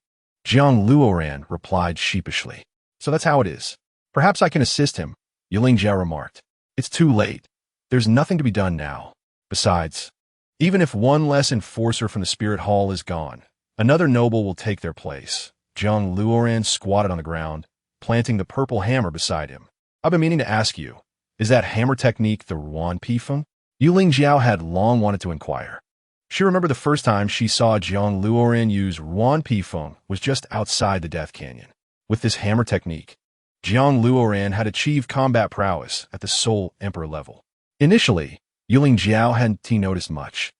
Jiang Luoran replied sheepishly. So that's how it is. Perhaps I can assist him, Yuling Jiao remarked. It's too late. There's nothing to be done now. Besides, even if one less enforcer from the spirit hall is gone, another noble will take their place. Jiang Luoran squatted on the ground, planting the purple hammer beside him. I've been meaning to ask you, is that hammer technique the Ruan Pifeng? Yuling Jiao had long wanted to inquire. She remembered the first time she saw Jiang Luoran use Ruan Pifeng was just outside the Death Canyon. With this hammer technique, Jiang Luoran had achieved combat prowess at the Soul Emperor level. Initially, Yuling Jiao hadn't noticed much,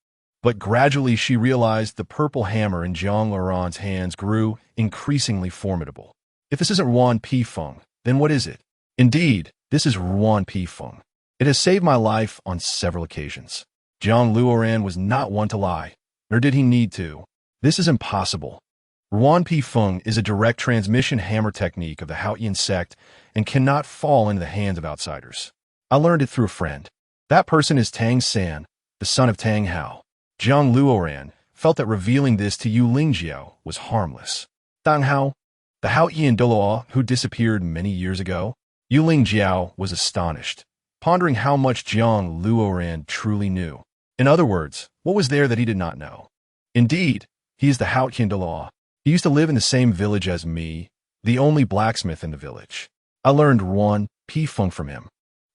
but gradually she realized the purple hammer in Jiang Luoran's hands grew increasingly formidable. If this isn't Ruan Pifeng, then what is it? Indeed, this is Ruan Pifeng. It has saved my life on several occasions. Jiang Luoran was not one to lie, nor did he need to. This is impossible. Ruan Pifeng is a direct transmission hammer technique of the Haotian sect and cannot fall into the hands of outsiders. I learned it through a friend. That person is Tang San, the son of Tang Hao. Jiang Luoran felt that revealing this to Yuling Jiao was harmless. Tang Hao, the Haotian Doloa who disappeared many years ago? Yuling Jiao was astonished, pondering how much Jiang Luoran truly knew. In other words, what was there that he did not know? Indeed, he is the Haotian Doloa. He used to live in the same village as me, the only blacksmith in the village. I learned Ruan Pifeng from him.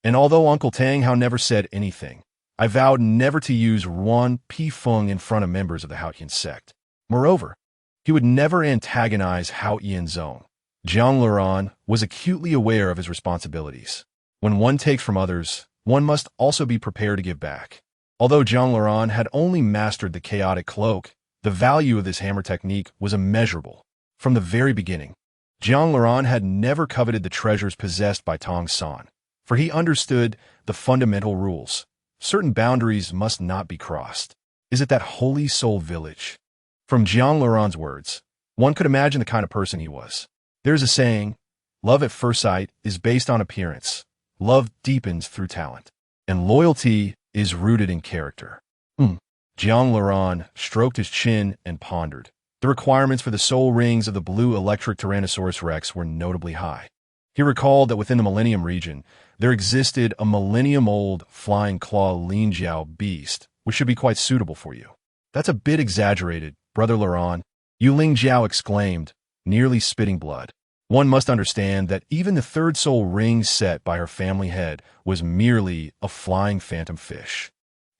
And although Uncle Tang Hao never said anything, I vowed never to use Ruan Pifeng in front of members of the Haotian sect. Moreover, he would never antagonize Haotian Zone. Jiang Luoran was acutely aware of his responsibilities. When one takes from others, one must also be prepared to give back. Although Jiang Luoran had only mastered the chaotic cloak, the value of this hammer technique was immeasurable. From the very beginning, Jiang Luoran had never coveted the treasures possessed by Tong San, for he understood the fundamental rules. Certain boundaries must not be crossed. Is it that holy soul village? From Jiang Luoran's words, one could imagine the kind of person he was. There's a saying, love at first sight is based on appearance. Love deepens through talent. And loyalty is rooted in character. Jiang Luoran stroked his chin and pondered. The requirements for the soul rings of the blue electric Tyrannosaurus Rex were notably high. He recalled that within the Millennium region, there existed a millennium-old flying claw Linjiao beast, which should be quite suitable for you. That's a bit exaggerated, Brother Luoran, Yuling Jiao exclaimed, nearly spitting blood. One must understand that even the third soul ring set by her family head was merely a flying phantom fish.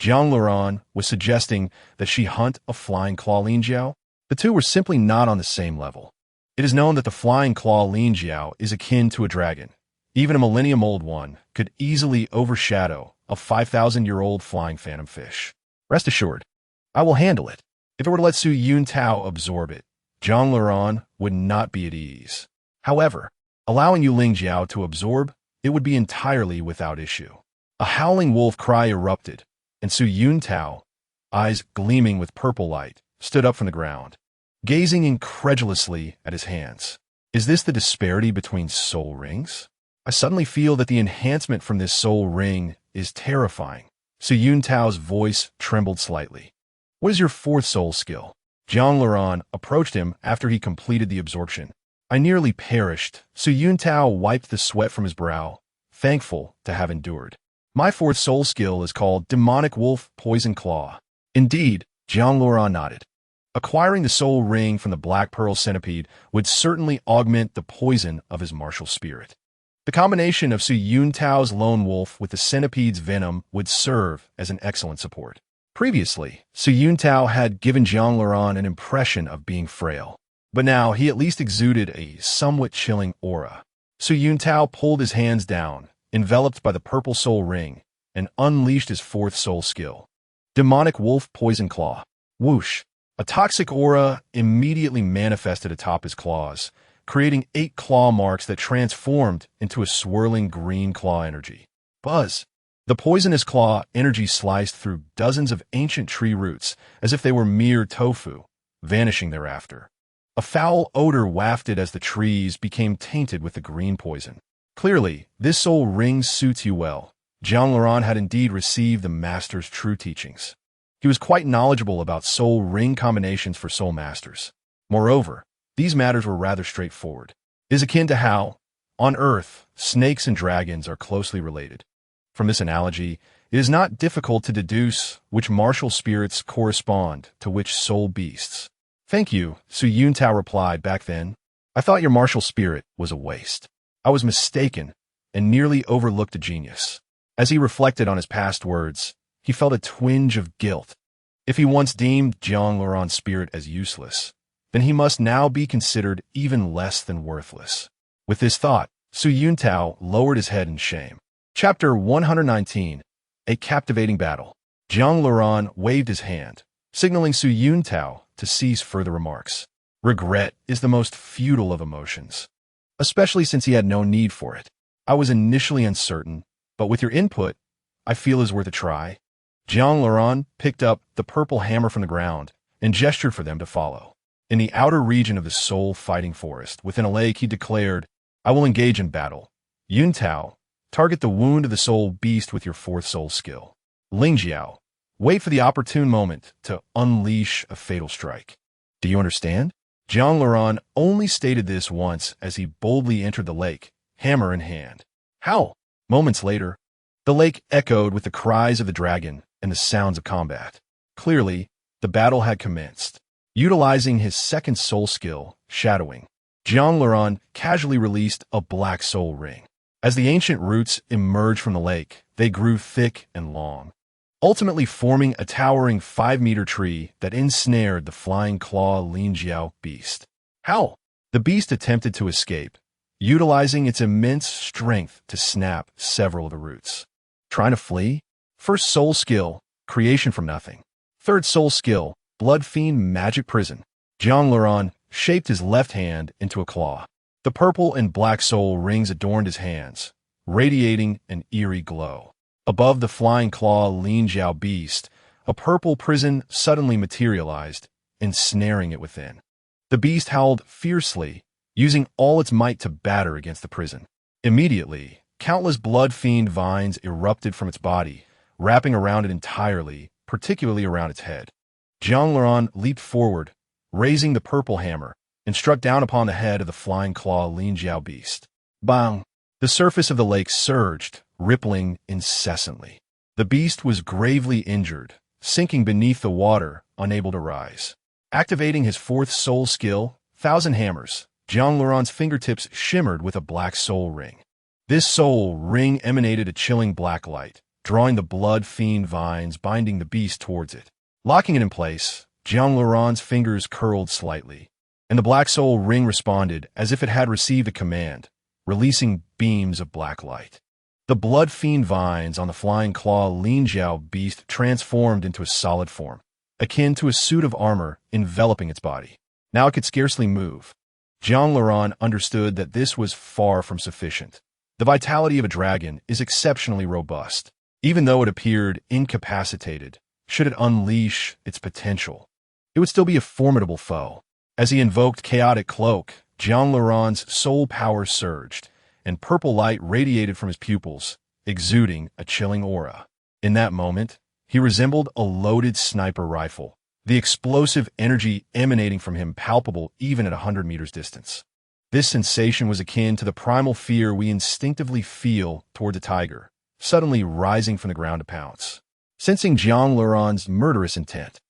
Jiang Luoran was suggesting that she hunt a flying claw Linjiao. The two were simply not on the same level. It is known that the flying claw Linjiao is akin to a dragon. Even a millennium-old one could easily overshadow a 5,000-year-old flying phantom fish. Rest assured, I will handle it. If it were to let Su Yuntao absorb it, Jiang Luoran would not be at ease. However, allowing Yuling Jiao to absorb, it would be entirely without issue. A howling wolf cry erupted, and Su Yuntao, eyes gleaming with purple light, stood up from the ground, gazing incredulously at his hands. Is this the disparity between soul rings? I suddenly feel that the enhancement from this soul ring is terrifying. Su Yuntao's voice trembled slightly. What is your fourth soul skill? Jiang Luoran approached him after he completed the absorption. I nearly perished. Su Yuntao wiped the sweat from his brow, thankful to have endured. My fourth soul skill is called Demonic Wolf Poison Claw. Indeed, Jiang Luoran nodded. Acquiring the soul ring from the Black Pearl Centipede would certainly augment the poison of his martial spirit. The combination of Su Yuntao's lone wolf with the centipede's venom would serve as an excellent support. Previously, Su Yuntao had given Jiang Luoran an impression of being frail, but now he at least exuded a somewhat chilling aura. Su Yuntao pulled his hands down, enveloped by the purple soul ring, and unleashed his fourth soul skill. Demonic Wolf Poison Claw. Whoosh! A toxic aura immediately manifested atop his claws, creating 8 claw marks that transformed into a swirling green claw energy. Buzz! The poisonous claw energy sliced through dozens of ancient tree roots as if they were mere tofu, vanishing thereafter. A foul odor wafted as the trees became tainted with the green poison. Clearly, this soul ring suits you well. Jiang Luoran had indeed received the master's true teachings. He was quite knowledgeable about soul ring combinations for soul masters. Moreover, these matters were rather straightforward. It is akin to how, on Earth, snakes and dragons are closely related. From this analogy, it is not difficult to deduce which martial spirits correspond to which soul beasts. Thank you, Su Yuntao replied back then. I thought your martial spirit was a waste. I was mistaken and nearly overlooked a genius. As he reflected on his past words, he felt a twinge of guilt. If he once deemed Jiang Luran's spirit as useless, then he must now be considered even less than worthless. With this thought, Su Yuntao lowered his head in shame. Chapter 119. A Captivating Battle. Jiang Luran waved his hand, signaling Su Yuntao to cease further remarks. Regret is the most futile of emotions, especially since he had no need for it. I was initially uncertain, but with your input, I feel is worth a try. Jiang Luran picked up the purple hammer from the ground and gestured for them to follow. In the outer region of the soul fighting forest, within a lake, he declared, I will engage in battle. Yuntao, target the wound of the soul beast with your fourth soul skill. Lingjiao, wait for the opportune moment to unleash a fatal strike. Do you understand? Jiang Luran only stated this once as he boldly entered the lake, hammer in hand. How? Moments later, the lake echoed with the cries of the dragon and the sounds of combat. Clearly, the battle had commenced. Utilizing his second soul skill, shadowing, Jiang Luran casually released a black soul ring. As the ancient roots emerged from the lake, they grew thick and long, ultimately forming a towering 5-meter tree that ensnared the flying claw Lingjiao beast. How? The beast attempted to escape, utilizing its immense strength to snap several of the roots. Trying to flee? First soul skill, creation from nothing. Third soul skill, blood fiend magic prison. Jiang Luran shaped his left hand into a claw. The purple and black soul rings adorned his hands, radiating an eerie glow. Above the flying claw Lingjiao beast, a purple prison suddenly materialized, ensnaring it within. The beast howled fiercely, using all its might to batter against the prison. Immediately, countless blood fiend vines erupted from its body, wrapping around it entirely, particularly around its head. Jiang Luran leaped forward, raising the purple hammer, and struck down upon the head of the flying claw Lingjiao beast. Bang! The surface of the lake surged, rippling incessantly. The beast was gravely injured, sinking beneath the water, unable to rise. Activating his fourth soul skill, Thousand Hammers, Jiang Luran's fingertips shimmered with a black soul ring. This soul ring emanated a chilling black light, drawing the blood fiend vines binding the beast towards it. Locking it in place, Jiang Luran's fingers curled slightly, and the black soul ring responded as if it had received a command, releasing beams of black light. The blood fiend vines on the flying claw Lingjiao beast transformed into a solid form, akin to a suit of armor enveloping its body. Now it could scarcely move. Jiang Luran understood that this was far from sufficient. The vitality of a dragon is exceptionally robust. Even though it appeared incapacitated, should it unleash its potential, it would still be a formidable foe. As he invoked Chaotic Cloak, Jiang Luran's soul power surged, and purple light radiated from his pupils, exuding a chilling aura. In that moment, he resembled a loaded sniper rifle, the explosive energy emanating from him palpable even at 100 meters distance. This sensation was akin to the primal fear we instinctively feel toward a tiger, suddenly rising from the ground to pounce. Sensing Jiang Luran's murderous intent,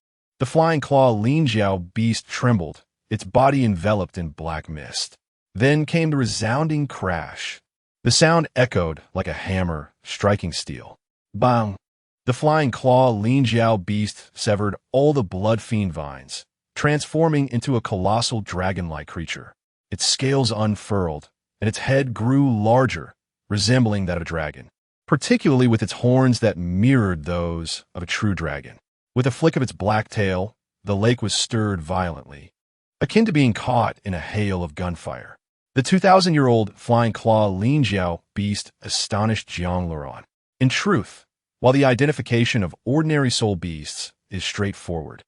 the flying claw Lingjiao beast trembled, its body enveloped in black mist. Then came the resounding crash. The sound echoed like a hammer striking steel. Bang! The flying claw Lingjiao beast severed all the blood fiend vines, transforming into a colossal dragon-like creature. Its scales unfurled, and its head grew larger, resembling that of a dragon, particularly with its horns that mirrored those of a true dragon. With a flick of its black tail, the lake was stirred violently, akin to being caught in a hail of gunfire. The 2,000-year-old flying claw Lingjiao beast astonished Jiang Luran. In truth, while the identification of ordinary soul beasts is straightforward,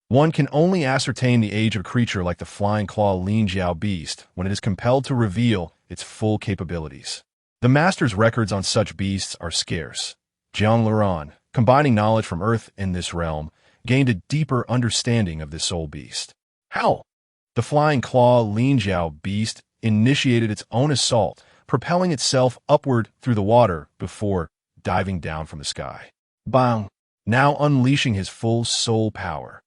one can only ascertain the age of a creature like the flying claw Lingjiao beast when it is compelled to reveal its full capabilities. The master's records on such beasts are scarce. Jiang Luran, combining knowledge from Earth and this realm, gained a deeper understanding of this soul beast. How? The flying claw Linjiao beast initiated its own assault, propelling itself upward through the water before diving down from the sky. Bang! Now unleashing his full soul power.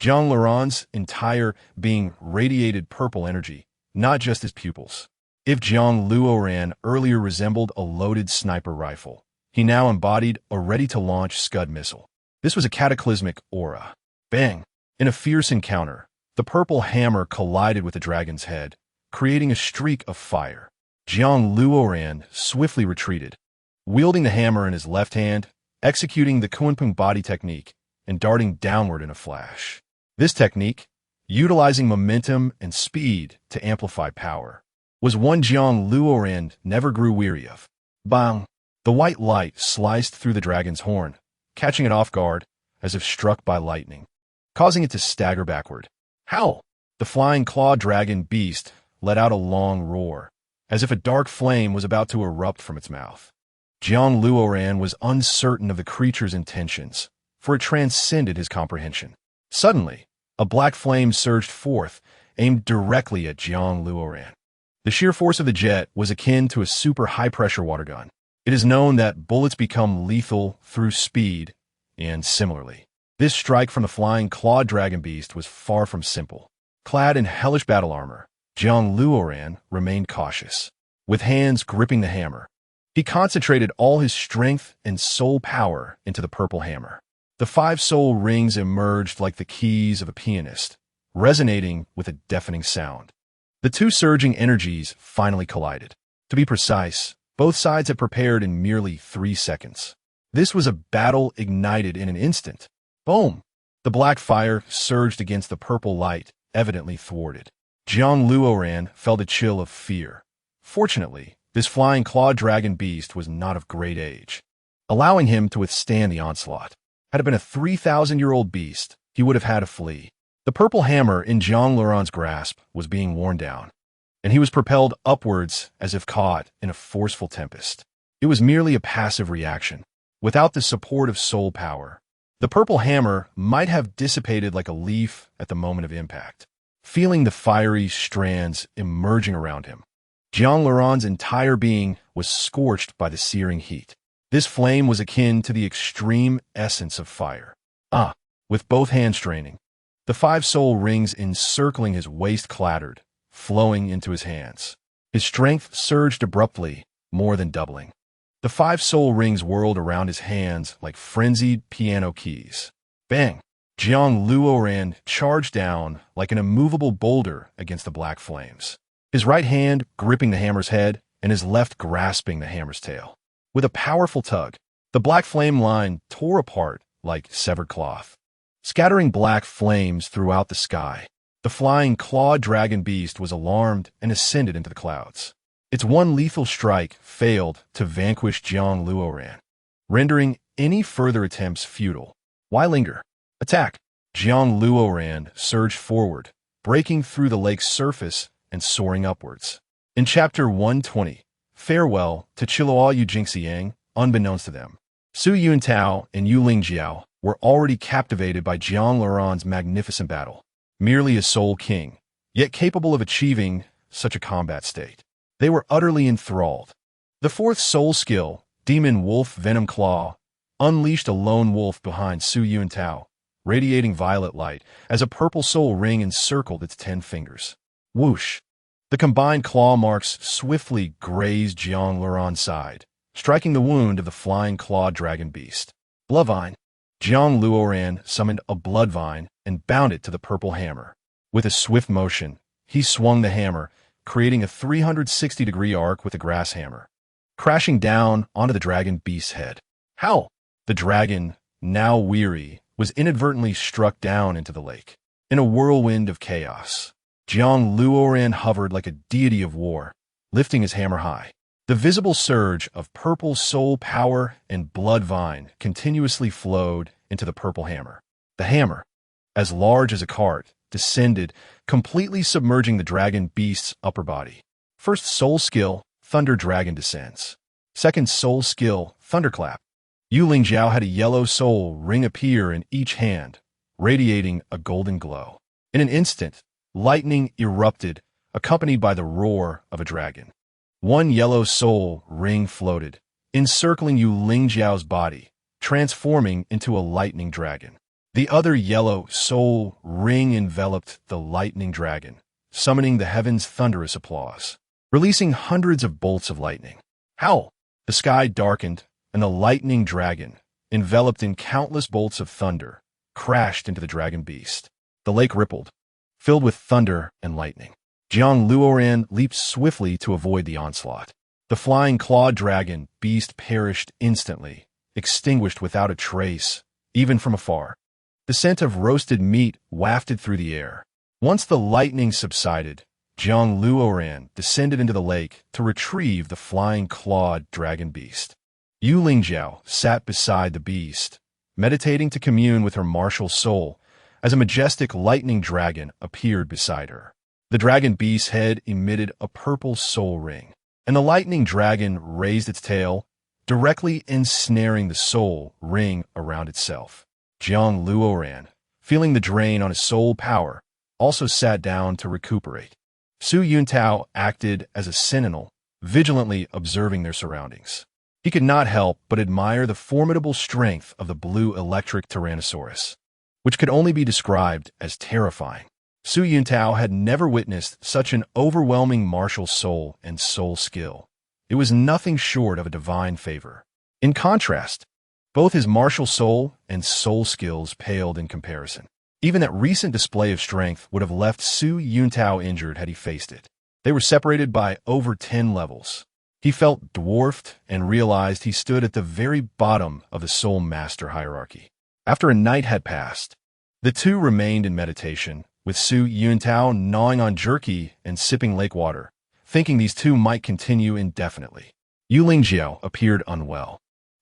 Zhang Luoran's entire being radiated purple energy, not just his pupils. If Zhang Luoran earlier resembled a loaded sniper rifle, he now embodied a ready-to-launch Scud missile. This was a cataclysmic aura. Bang! In a fierce encounter, the purple hammer collided with the dragon's head, creating a streak of fire. Zhang Luoran swiftly retreated, wielding the hammer in his left hand, executing the Kunpeng body technique, and darting downward in a flash. This technique, utilizing momentum and speed to amplify power, was one Zhang Luoran never grew weary of. Bang! The white light sliced through the dragon's horn, catching it off guard as if struck by lightning, causing it to stagger backward. Howl! The flying claw dragon beast let out a long roar, as if a dark flame was about to erupt from its mouth. Zhang Luoran was uncertain of the creature's intentions, for it transcended his comprehension. Suddenly, a black flame surged forth, aimed directly at Zhang Luoran. The sheer force of the jet was akin to a super high-pressure water gun. It is known that bullets become lethal through speed, and similarly, this strike from the flying claw dragon beast was far from simple. Clad in hellish battle armor, Zhang Luoran remained cautious. With hands gripping the hammer, he concentrated all his strength and soul power into the purple hammer. The 5 soul rings emerged like the keys of a pianist, resonating with a deafening sound. The two surging energies finally collided. To be precise, both sides had prepared in merely 3 seconds. This was a battle ignited in an instant. Boom! The black fire surged against the purple light, evidently thwarted. Zhang Luoran felt a chill of fear. Fortunately, this flying claw dragon beast was not of great age, allowing him to withstand the onslaught. Had it been a 3,000-year-old beast, he would have had to flee. The purple hammer in Zhang Luoran's grasp was being worn down, and he was propelled upwards as if caught in a forceful tempest. It was merely a passive reaction. Without the support of soul power, the purple hammer might have dissipated like a leaf at the moment of impact. Feeling the fiery strands emerging around him, Zhang Luoran's entire being was scorched by the searing heat. This flame was akin to the extreme essence of fire. With both hands straining, the 5 soul rings encircling his waist clattered, flowing into his hands. His strength surged abruptly, more than doubling. The 5 soul rings whirled around his hands like frenzied piano keys. Bang! Zhang Luoran charged down like an immovable boulder against the black flames, his right hand gripping the hammer's head and his left grasping the hammer's tail. With a powerful tug, the black flame line tore apart like severed cloth, scattering black flames throughout the sky. The flying claw dragon beast was alarmed and ascended into the clouds. Its one lethal strike failed to vanquish Zhang Luoran, rendering any further attempts futile. Why linger? Attack! Zhang Luoran surged forward, breaking through the lake's surface and soaring upwards. In Chapter 120, Farewell to Chiluo Yu Jingxiang, unbeknownst to them, Su Yuntao and Yu Lingjiao were already captivated by Zhang Luoran's magnificent battle. Merely a soul king, yet capable of achieving such a combat state. They were utterly enthralled. The 4th soul skill, Demon Wolf Venom Claw, unleashed a lone wolf behind Su Yuntao, radiating violet light as a purple soul ring encircled its 10 fingers. Whoosh! The combined claw marks swiftly grazed Zhang Luoran's side, striking the wound of the flying claw dragon beast. Bloodvine! Zhang Luoran summoned a bloodvine and bound it to the purple hammer. With a swift motion, he swung the hammer, creating a 360-degree arc with the grass hammer, crashing down onto the dragon beast's head. Howl! The dragon, now weary, was inadvertently struck down into the lake. In a whirlwind of chaos, Zhang Luoran hovered like a deity of war, lifting his hammer high. The visible surge of purple soul power and bloodvine continuously flowed into the purple hammer. The hammer, as large as a cart, descended, completely submerging the dragon beast's upper body. 1st soul skill, Thunder Dragon descends. 2nd soul skill, Thunderclap. Yu Lingjiao had a yellow soul ring appear in each hand, radiating a golden glow. In an instant, lightning erupted, accompanied by the roar of a dragon. One yellow soul ring floated, encircling Yu Lingjiao's body, transforming into a lightning dragon. The other yellow soul ring enveloped the lightning dragon, summoning the heavens' thunderous applause, releasing hundreds of bolts of lightning. Howl! The sky darkened, and the lightning dragon, enveloped in countless bolts of thunder, crashed into the dragon beast. The lake rippled, filled with thunder and lightning. Jiang Luoran leaped swiftly to avoid the onslaught. The flying clawed dragon beast perished instantly, extinguished without a trace, even from afar. The scent of roasted meat wafted through the air. Once the lightning subsided, Jiang Luoran descended into the lake to retrieve the flying clawed dragon beast. Yu Lingjiao sat beside the beast, meditating to commune with her martial soul as a majestic lightning dragon appeared beside her. The dragon beast's head emitted a purple soul ring, and the lightning dragon raised its tail, directly ensnaring the soul ring around itself. Jiang Luoran, feeling the drain on his soul power, also sat down to recuperate. Su Yuntao acted as a sentinel, vigilantly observing their surroundings. He could not help but admire the formidable strength of the blue electric Tyrannosaurus, which could only be described as terrifying. Su Yuntao had never witnessed such an overwhelming martial soul and soul skill. It was nothing short of a divine favor. In contrast, both his martial soul and soul skills paled in comparison. Even that recent display of strength would have left Su Yuntao injured had he faced it. They were separated by over 10 levels. He felt dwarfed and realized he stood at the very bottom of the soul master hierarchy. After a night had passed, the two remained in meditation, with Su Yuntao gnawing on jerky and sipping lake water, thinking these two might continue indefinitely. Yu Lingjiao appeared unwell,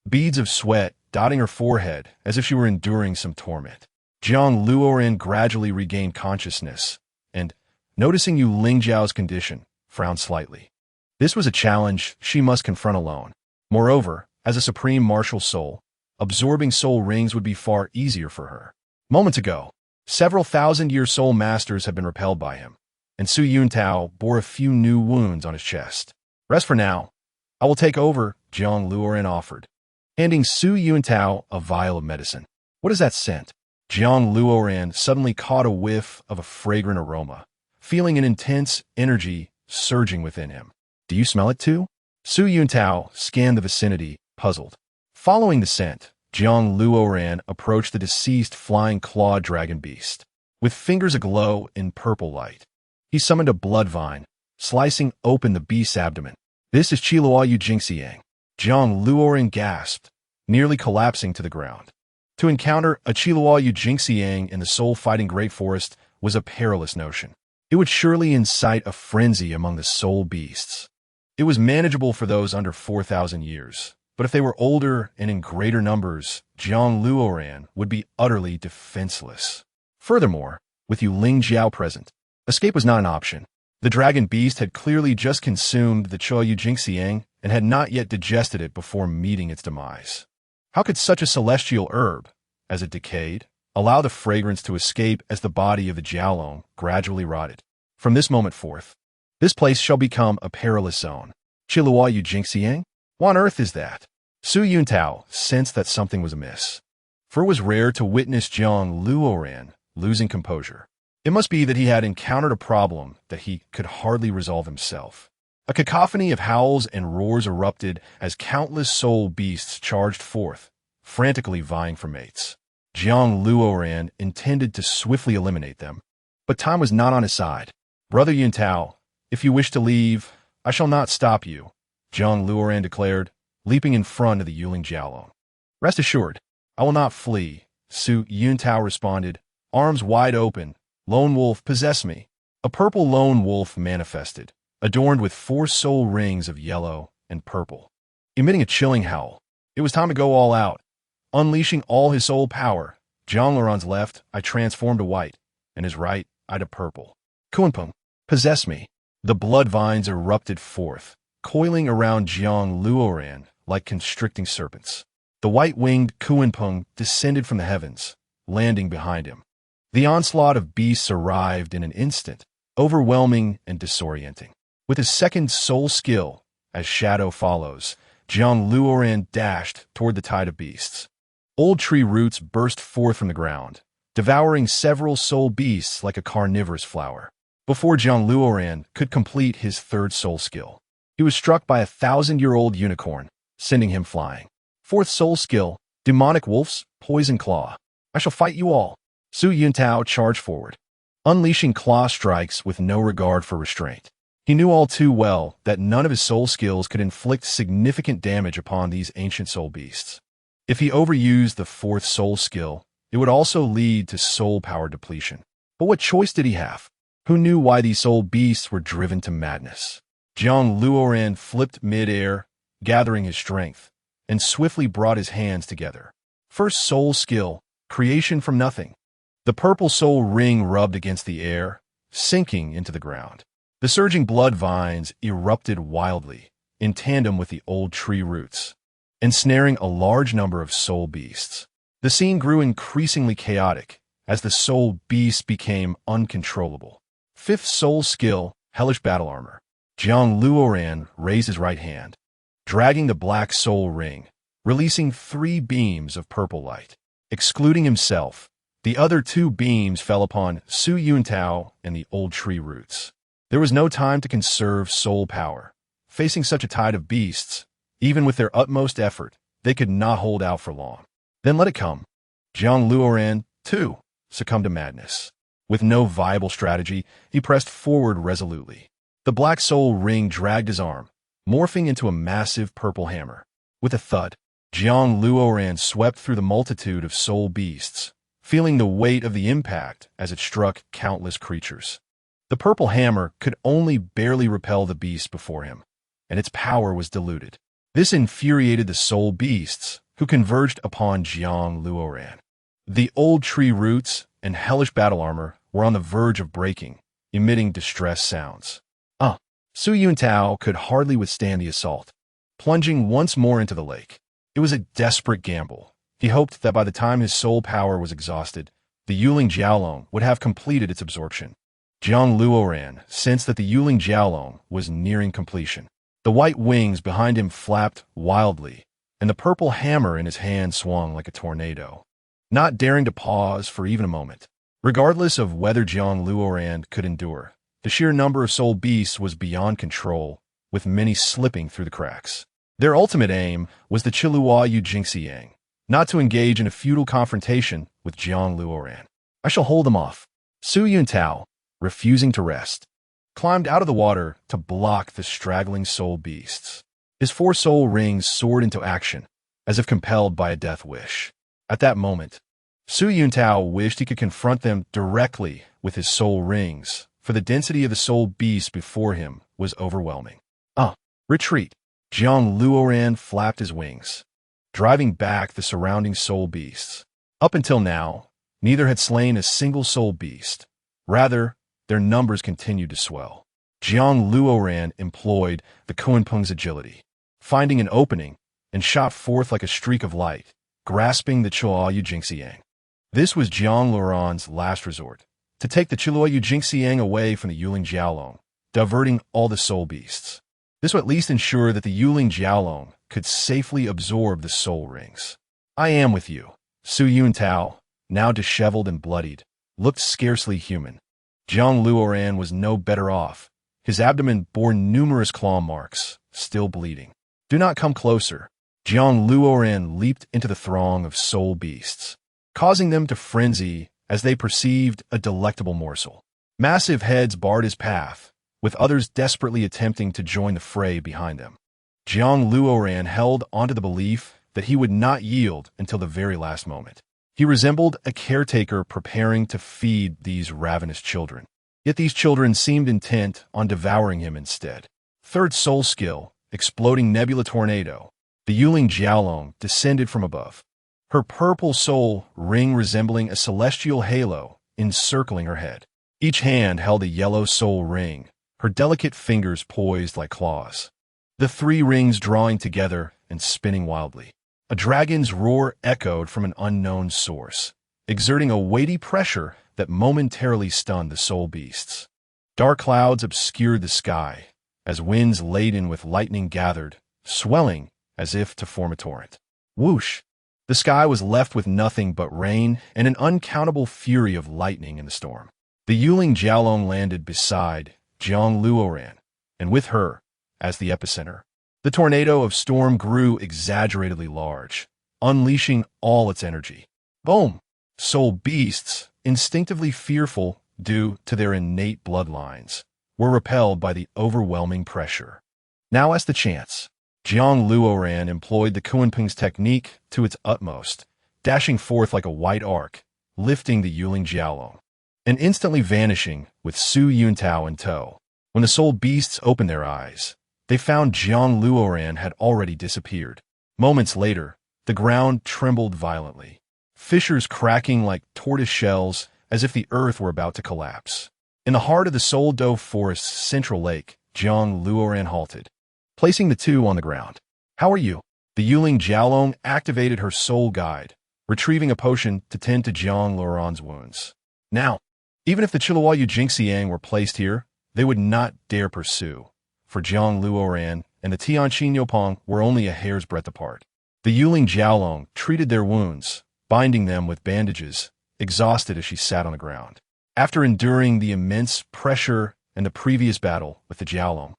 beads of sweat dotting her forehead as if she were enduring some torment. Jiang Luoran gradually regained consciousness, and, noticing Yu Lingjiao's condition, frowned slightly. This was a challenge she must confront alone. Moreover, as a supreme martial soul, absorbing soul rings would be far easier for her. Moments ago, several thousand-year soul masters had been repelled by him, and Su Yuntao bore a few new wounds on his chest. Rest for now. I will take over, Jiang Luoran offered, handing Su Yuntao a vial of medicine. What is that scent? Jiang Luoran suddenly caught a whiff of a fragrant aroma, feeling an intense energy surging within him. Do you smell it too? Su Yuntao scanned the vicinity, puzzled. Following the scent, Jiang Luoran approached the deceased flying clawed dragon beast. With fingers aglow in purple light, he summoned a blood vine, slicing open the beast's abdomen. This is Qilua Yu Jingxiang. Jiang Luoran gasped, nearly collapsing to the ground. To encounter a Qilua Yu Jingxiang in the soul-fighting great forest was a perilous notion. It would surely incite a frenzy among the soul beasts. It was manageable for those under 4,000 years, but if they were older and in greater numbers, Jiang Luoran would be utterly defenseless. Furthermore, with Yu Lingjiao present, escape was not an option. The dragon beast had clearly just consumed the Qilua Yu Jingxiang and had not yet digested it before meeting its demise. How could such a celestial herb, as it decayed, allow the fragrance to escape as the body of the Jiaolong gradually rotted? From this moment forth, this place shall become a perilous zone. Qilua Yu Jingxiang? What on earth is that? Su Yuntao sensed that something was amiss, for it was rare to witness Jiang Luoran losing composure. It must be that he had encountered a problem that he could hardly resolve himself. A cacophony of howls and roars erupted as countless soul beasts charged forth, frantically vying for mates. Jiang Luoran intended to swiftly eliminate them, but time was not on his side. Brother Yuntao, if you wish to leave, I shall not stop you, Jiang Luoran declared, leaping in front of the Yuling Jiaolong. Rest assured, I will not flee, Su Yuntao responded, arms wide open. Lone wolf, possess me. A purple lone wolf manifested, adorned with 4 soul rings of yellow and purple. Emitting a chilling howl, it was time to go all out. Unleashing all his soul power, Jiang Luoran's left, I transformed to white, and his right, I to purple. Kunpeng, possess me. The blood vines erupted forth, coiling around Jiang Luoran like constricting serpents. The white-winged Kunpeng descended from the heavens, landing behind him. The onslaught of beasts arrived in an instant, overwhelming and disorienting. With his second soul skill, as shadow follows, Jiang Luoran dashed toward the tide of beasts. Old tree roots burst forth from the ground, devouring several soul beasts like a carnivorous flower. Before Jiang Luoran could complete his third soul skill, he was struck by a 1,000-year-old unicorn, sending him flying. Fourth soul skill, Demonic Wolf's Poison Claw. I shall fight you all. Su Yuntao charged forward, unleashing claw strikes with no regard for restraint. He knew all too well that none of his soul skills could inflict significant damage upon these ancient soul beasts. If he overused the fourth soul skill, it would also lead to soul power depletion. But what choice did he have? Who knew why these soul beasts were driven to madness? Jiang Luoran flipped mid-air, gathering his strength, and swiftly brought his hands together. First soul skill, creation from nothing. The purple soul ring rubbed against the air, sinking into the ground. The surging blood vines erupted wildly, in tandem with the old tree roots, ensnaring a large number of soul beasts. The scene grew increasingly chaotic as the soul beasts became uncontrollable. Fifth soul skill, hellish battle armor. Jiang Luoran raised his right hand, dragging the black soul ring, releasing 3 beams of purple light. Excluding himself, the other 2 beams fell upon Su Yuntao and the old tree roots. There was no time to conserve soul power. Facing such a tide of beasts, even with their utmost effort, they could not hold out for long. Then let it come. Jiang Luoran, too, succumbed to madness. With no viable strategy, he pressed forward resolutely. The black soul ring dragged his arm, morphing into a massive purple hammer. With a thud, Jiang Luoran swept through the multitude of soul beasts, feeling the weight of the impact as it struck countless creatures. The purple hammer could only barely repel the beasts before him, and its power was diluted. This infuriated the soul beasts, who converged upon Jiang Luoran. The old tree roots and hellish battle armor were on the verge of breaking, emitting distress sounds. Su Yuntao could hardly withstand the assault, plunging once more into the lake. It was a desperate gamble. He hoped that by the time his soul power was exhausted, the Yuling Jiaolong would have completed its absorption. Jiang Luoran sensed that the Yuling Jiaolong was nearing completion. The white wings behind him flapped wildly, and the purple hammer in his hand swung like a tornado, not daring to pause for even a moment. Regardless of whether Jiang Luoran could endure, the sheer number of soul beasts was beyond control, with many slipping through the cracks. Their ultimate aim was the Chilua Yu Jingxiang, not to engage in a futile confrontation with Jiang Luoran. I shall hold them off. Su Yuntao, refusing to rest, climbed out of the water to block the straggling soul beasts. His 4 soul rings soared into action, as if compelled by a death wish. At that moment, Su Yuntao wished he could confront them directly with his soul rings, for the density of the soul beasts before him was overwhelming. Retreat! Jiang Luoran flapped his wings, driving back the surrounding soul beasts. Up until now, neither had slain a single soul beast. Rather, their numbers continued to swell. Jiang Luoran employed the Kunpeng's agility, finding an opening, and shot forth like a streak of light, grasping the Chilua Yu Jingxiang. This was Jiang Luoran's last resort, to take the Chilua Yu Jingxiang away from the Yuling Jiaolong, diverting all the soul beasts. This would at least ensure that the Yuling Jiaolong could safely absorb the soul rings. I am with you. Su Yuntao, now disheveled and bloodied, looked scarcely human. Jiang Luoran was no better off. His abdomen bore numerous claw marks, still bleeding. Do not come closer. Jiang Luoran leaped into the throng of soul beasts, causing them to frenzy as they perceived a delectable morsel. Massive heads barred his path, with others desperately attempting to join the fray behind them. Jiang Luoran held onto the belief that he would not yield until the very last moment. He resembled a caretaker preparing to feed these ravenous children. Yet these children seemed intent on devouring him instead. Third soul skill, exploding nebula tornado. The Yuling Jiaolong descended from above, her purple soul ring resembling a celestial halo encircling her head. Each hand held a yellow soul ring, her delicate fingers poised like claws. The 3 rings drawing together and spinning wildly. A dragon's roar echoed from an unknown source, exerting a weighty pressure that momentarily stunned the soul beasts. Dark clouds obscured the sky, as winds laden with lightning gathered, swelling as if to form a torrent. Whoosh! The sky was left with nothing but rain and an uncountable fury of lightning in the storm. The Yuling Jiaolong landed beside Jiang Luoran, and with her, as the epicenter. The tornado of storm grew exaggeratedly large, unleashing all its energy. Boom! Soul beasts, instinctively fearful due to their innate bloodlines, were repelled by the overwhelming pressure. Now as the chance, Jiang Luoran employed the Kunpeng's technique to its utmost, dashing forth like a white arc, lifting the Yuling Jiaolong, and instantly vanishing with Su Yuntao in tow. When the soul beasts opened their eyes, they found Jiang Luoran had already disappeared. Moments later, the ground trembled violently, fissures cracking like tortoise shells as if the earth were about to collapse. In the heart of the Soul Dove Forest's central lake, Jiang Luoran halted, placing the two on the ground. "How are you?" The Yuling Jiaolong activated her soul guide, retrieving a potion to tend to Jiang Luoran's wounds. Now, even if the Chiluoyu Jingxiang were placed here, they would not dare pursue, for Jiang Luoran and the Tianqin Yopeng were only a hair's breadth apart. The Yuling Jiaolong treated their wounds, binding them with bandages, exhausted as she sat on the ground. After enduring the immense pressure and the previous battle with the Jiaolong,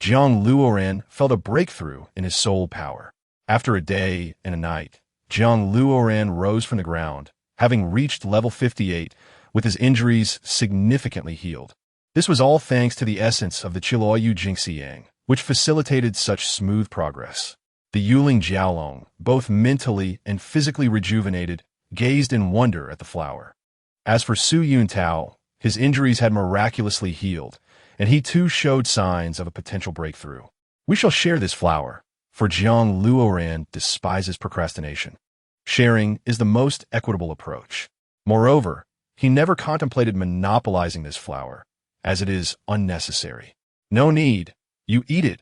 Jiang Luoran felt a breakthrough in his soul power. After a day and a night, Jiang Luoran rose from the ground, having reached level 58, with his injuries significantly healed. This was all thanks to the essence of the Chiluoyu Jingxiang, which facilitated such smooth progress. The Yuling Jiaolong, both mentally and physically rejuvenated, gazed in wonder at the flower. As for Su Yuntao, his injuries had miraculously healed, and he too showed signs of a potential breakthrough. We shall share this flower, for Jiang Luoran despises procrastination. Sharing is the most equitable approach. Moreover, he never contemplated monopolizing this flower, as it is unnecessary. "No need, you eat it,"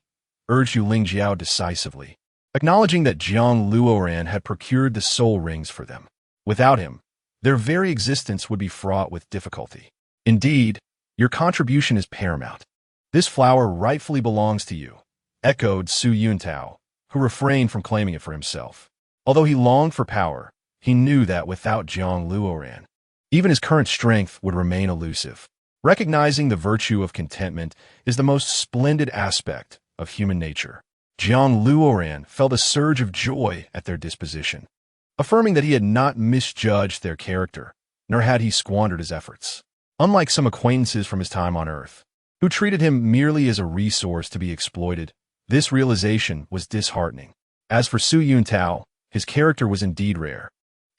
urged Yuling Jiao decisively, acknowledging that Jiang Luoran had procured the soul rings for them. Without him, their very existence would be fraught with difficulty. "Indeed, your contribution is paramount. This flower rightfully belongs to you," echoed Su Yuntao, who refrained from claiming it for himself. Although he longed for power, he knew that without Jiang Luoran, even his current strength would remain elusive. Recognizing the virtue of contentment is the most splendid aspect of human nature. Jiang Luoran felt a surge of joy at their disposition, affirming that he had not misjudged their character, nor had he squandered his efforts. Unlike some acquaintances from his time on Earth, who treated him merely as a resource to be exploited, this realization was disheartening. As for Su Yuntao, his character was indeed rare.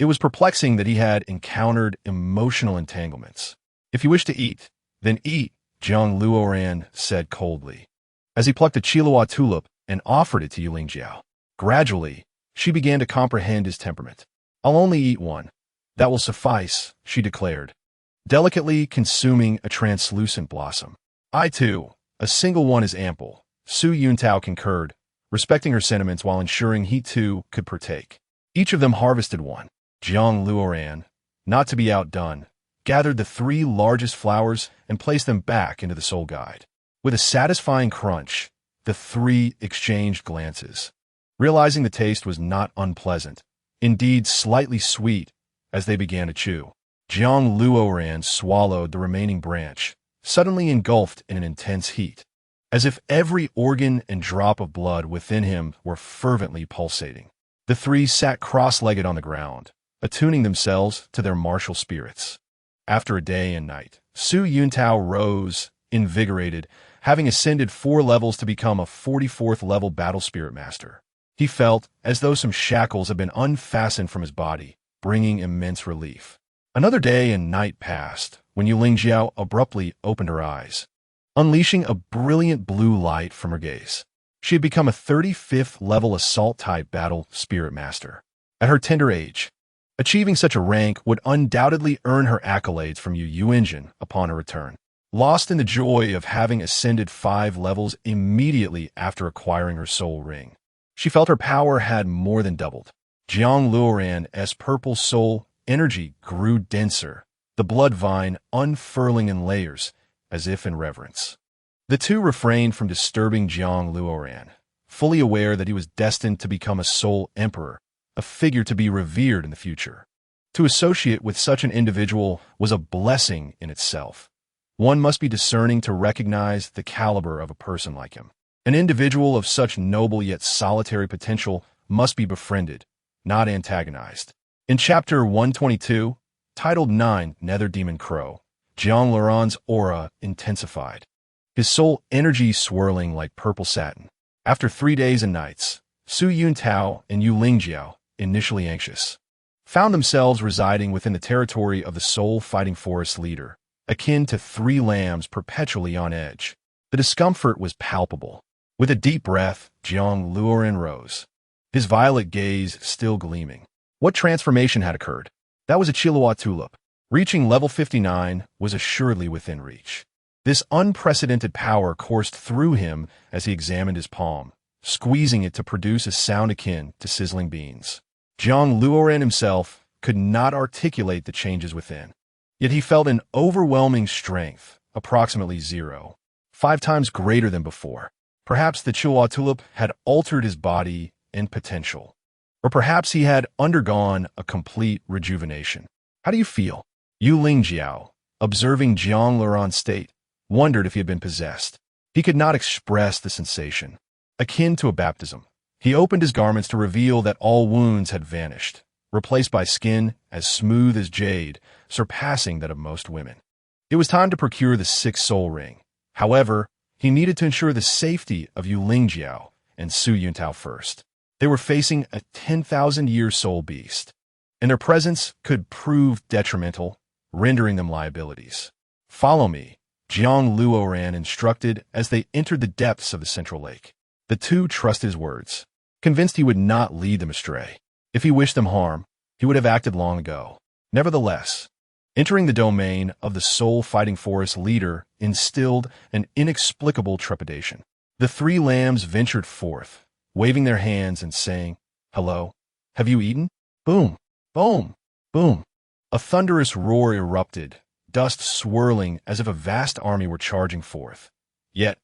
It was perplexing that he had encountered emotional entanglements. "If you wish to eat, then eat," Jiang Luoran said coldly, as he plucked a Chilua tulip and offered it to Yuling Jiao. Gradually, she began to comprehend his temperament. "I'll only eat one. That will suffice," she declared, delicately consuming a translucent blossom. "I too, a single one is ample," Su Yuntao concurred, respecting her sentiments while ensuring he too could partake. Each of them harvested one. Jiang Luoran, not to be outdone, gathered the 3 largest flowers and placed them back into the soul guide. With a satisfying crunch, the 3 exchanged glances, realizing the taste was not unpleasant, indeed slightly sweet, as they began to chew. Jiang Luoran swallowed the remaining branch, suddenly engulfed in an intense heat, as if every organ and drop of blood within him were fervently pulsating. The 3 sat cross-legged on the ground, attuning themselves to their martial spirits. After a day and night, Su Yuntao rose, invigorated, having ascended 4 levels to become a 44th level battle spirit master. He felt as though some shackles had been unfastened from his body, bringing immense relief. Another day and night passed when Yuling Jiao abruptly opened her eyes, unleashing a brilliant blue light from her gaze. She had become a 35th level assault-type battle spirit master. At her tender age, achieving such a rank would undoubtedly earn her accolades from Yu Yuanjin upon her return. Lost in the joy of having ascended 5 levels immediately after acquiring her soul ring, she felt her power had more than doubled. Jiang Luoran's purple soul energy grew denser, the blood vine unfurling in layers, as if in reverence. The two refrained from disturbing Jiang Luoran, fully aware that he was destined to become a soul emperor, a figure to be revered in the future. To associate with such an individual was a blessing in itself. One must be discerning to recognize the caliber of a person like him. An individual of such noble yet solitary potential must be befriended, not antagonized. In Chapter 122, titled 9 Nether Demon Crow, Jiang Luoran's aura intensified, his soul energy swirling like purple satin. After 3 days and nights, Su Yuntao and Yu Lingjiao, initially anxious, found themselves residing within the territory of the soul-fighting forest leader, akin to 3 lambs perpetually on edge. The discomfort was palpable. With a deep breath, Jiang Luoran rose, his violet gaze still gleaming. What transformation had occurred? That was a Chihuahua tulip. Reaching level 59 was assuredly within reach. This unprecedented power coursed through him as he examined his palm, squeezing it to produce a sound akin to sizzling beans. Jiang Luoran himself could not articulate the changes within. Yet he felt an overwhelming strength, approximately 0.5 times greater than before. Perhaps the Chihuahua tulip had altered his body and potential. Or perhaps he had undergone a complete rejuvenation. How do you feel? Yu Lingjiao, observing Jiang Luoran's state, wondered if he had been possessed. He could not express the sensation. Akin to a baptism, he opened his garments to reveal that all wounds had vanished, replaced by skin as smooth as jade, surpassing that of most women. It was time to procure the 6th soul ring. However, he needed to ensure the safety of Yu Lingjiao and Su Yuntao first. They were facing a 10,000-year soul beast, and their presence could prove detrimental, rendering them liabilities. Follow me, Jiang Luoran instructed as they entered the depths of the central lake. The two trusted his words, convinced he would not lead them astray. If he wished them harm, he would have acted long ago. Nevertheless, entering the domain of the soul-fighting forest leader instilled an inexplicable trepidation. The 3 lambs ventured forth, waving their hands and saying, "Hello, have you eaten?" Boom, boom, boom. A thunderous roar erupted, dust swirling as if a vast army were charging forth. Yet,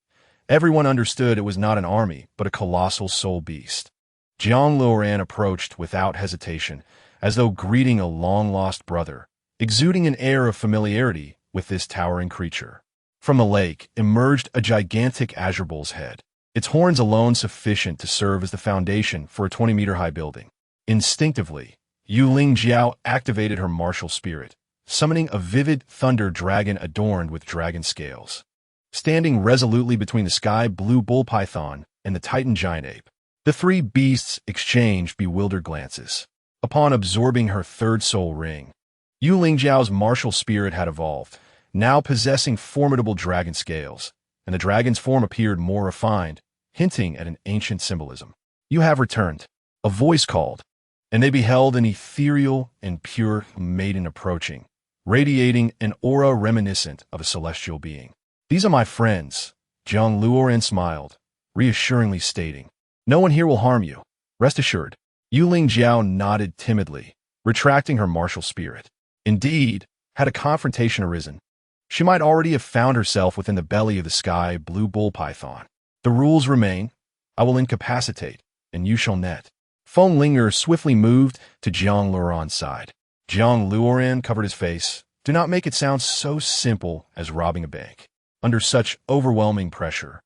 everyone understood it was not an army, but a colossal soul beast. Jiang Luoran approached without hesitation, as though greeting a long-lost brother, exuding an air of familiarity with this towering creature. From the lake emerged a gigantic azure bull's head, its horns alone sufficient to serve as the foundation for a 20-meter-high building. Instinctively, Yu Lingjiao activated her martial spirit, summoning a vivid thunder dragon adorned with dragon scales. Standing resolutely between the sky-blue bull python and the titan giant ape, the 3 beasts exchanged bewildered glances. Upon absorbing her 3rd soul ring, Yu Lingjiao's martial spirit had evolved, now possessing formidable dragon scales, and the dragon's form appeared more refined, hinting at an ancient symbolism. "You have returned," a voice called, and they beheld an ethereal and pure maiden approaching, radiating an aura reminiscent of a celestial being. "These are my friends," Jiang Luoran smiled, reassuringly stating. "No one here will harm you. Rest assured." Yu Lingjiao nodded timidly, retracting her martial spirit. Indeed, had a confrontation arisen, she might already have found herself within the belly of the sky-blue bull python. "The rules remain. I will incapacitate, and you shall net." Feng Linger swiftly moved to Jiang Luoran's side. Jiang Luoran covered his face. Do not make it sound so simple as robbing a bank. Under such overwhelming pressure,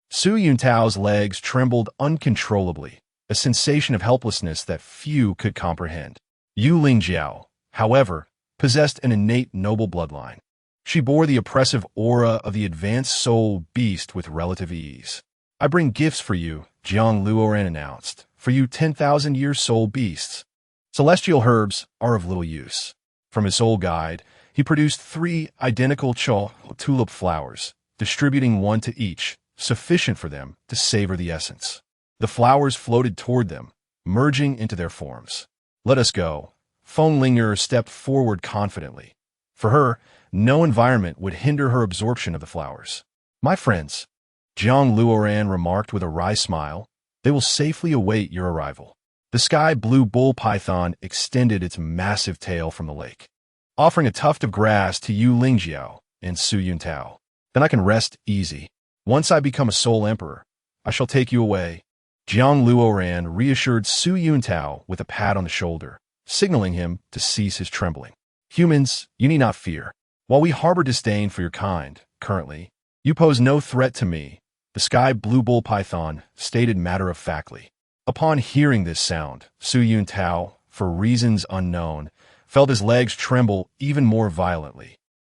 Su Yuntao's legs trembled uncontrollably, a sensation of helplessness that few could comprehend. Yu Lingjiao, however, possessed an innate noble bloodline. She bore the oppressive aura of the advanced soul beast with relative ease. "I bring gifts for you," Jiang Luoran announced, "for you 10,000-year soul beasts. Celestial herbs are of little use." From his soul guide, he produced 3 identical tulip flowers, distributing 1 to each, sufficient for them to savor the essence. The flowers floated toward them, merging into their forms. "Let us go." Feng Linger stepped forward confidently. For her, no environment would hinder her absorption of the flowers. "My friends," Jiang Luoran remarked with a wry smile, "they will safely await your arrival." The sky blue bull python extended its massive tail from the lake, offering a tuft of grass to Yu Lingjiao and Su Yuntao. Then I can rest easy. Once I become a Soul Emperor, I shall take you away. Jiang Luoran reassured Su Yuntao with a pat on the shoulder, signaling him to cease his trembling. Humans, you need not fear. While we harbor disdain for your kind, currently, you pose no threat to me, the sky blue bull python stated matter-of-factly. Upon hearing this sound, Su Yuntao, for reasons unknown, felt his legs tremble even more violently,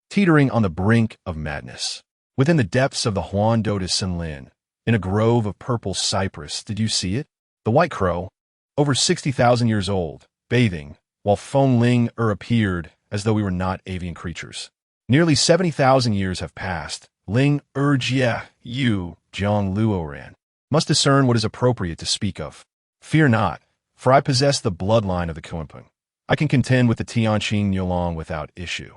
teetering on the brink of madness. Within the depths of the Huando de Senlin, in a grove of purple cypress, did you see it? The white crow, over 60,000 years old, bathing, while Feng Ling appeared as though we were not avian creatures. Nearly 70,000 years have passed. Ling Jie, you, Jiang Luoran, must discern what is appropriate to speak of. Fear not, for I possess the bloodline of the Kunpeng. I can contend with the Tianqing Yulong without issue.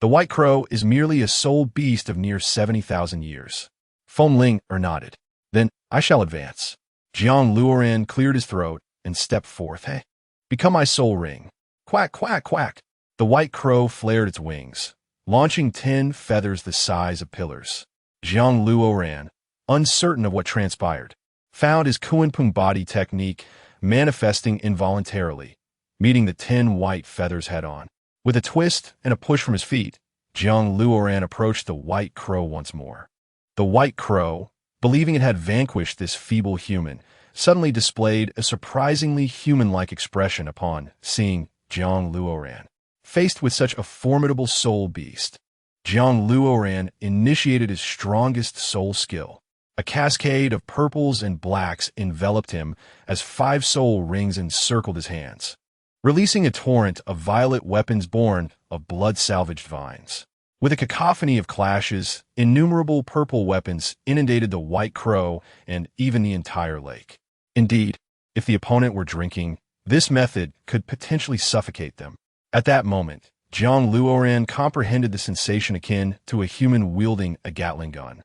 The white crow is merely a soul beast of near 70,000 years. Feng Ling nodded. Then I shall advance. Jiang Luoran cleared his throat and stepped forth. Hey, become my soul ring. Quack, quack, quack. The white crow flared its wings, launching 10 feathers the size of pillars. Jiang Luoran, uncertain of what transpired, found his Kunpeng body technique manifesting involuntarily, meeting the 10 white feathers head-on. With a twist and a push from his feet, Jiang Luoran approached the white crow once more. The white crow, believing it had vanquished this feeble human, suddenly displayed a surprisingly human-like expression upon seeing Jiang Luoran. Faced with such a formidable soul beast, Jiang Luoran initiated his strongest soul skill. A cascade of purples and blacks enveloped him as 5 soul rings encircled his hands, releasing a torrent of violet weapons born of blood-salvaged vines. With a cacophony of clashes, innumerable purple weapons inundated the white crow and even the entire lake. Indeed, if the opponent were drinking, this method could potentially suffocate them. At that moment, Jiang Luoran comprehended the sensation akin to a human wielding a Gatling gun.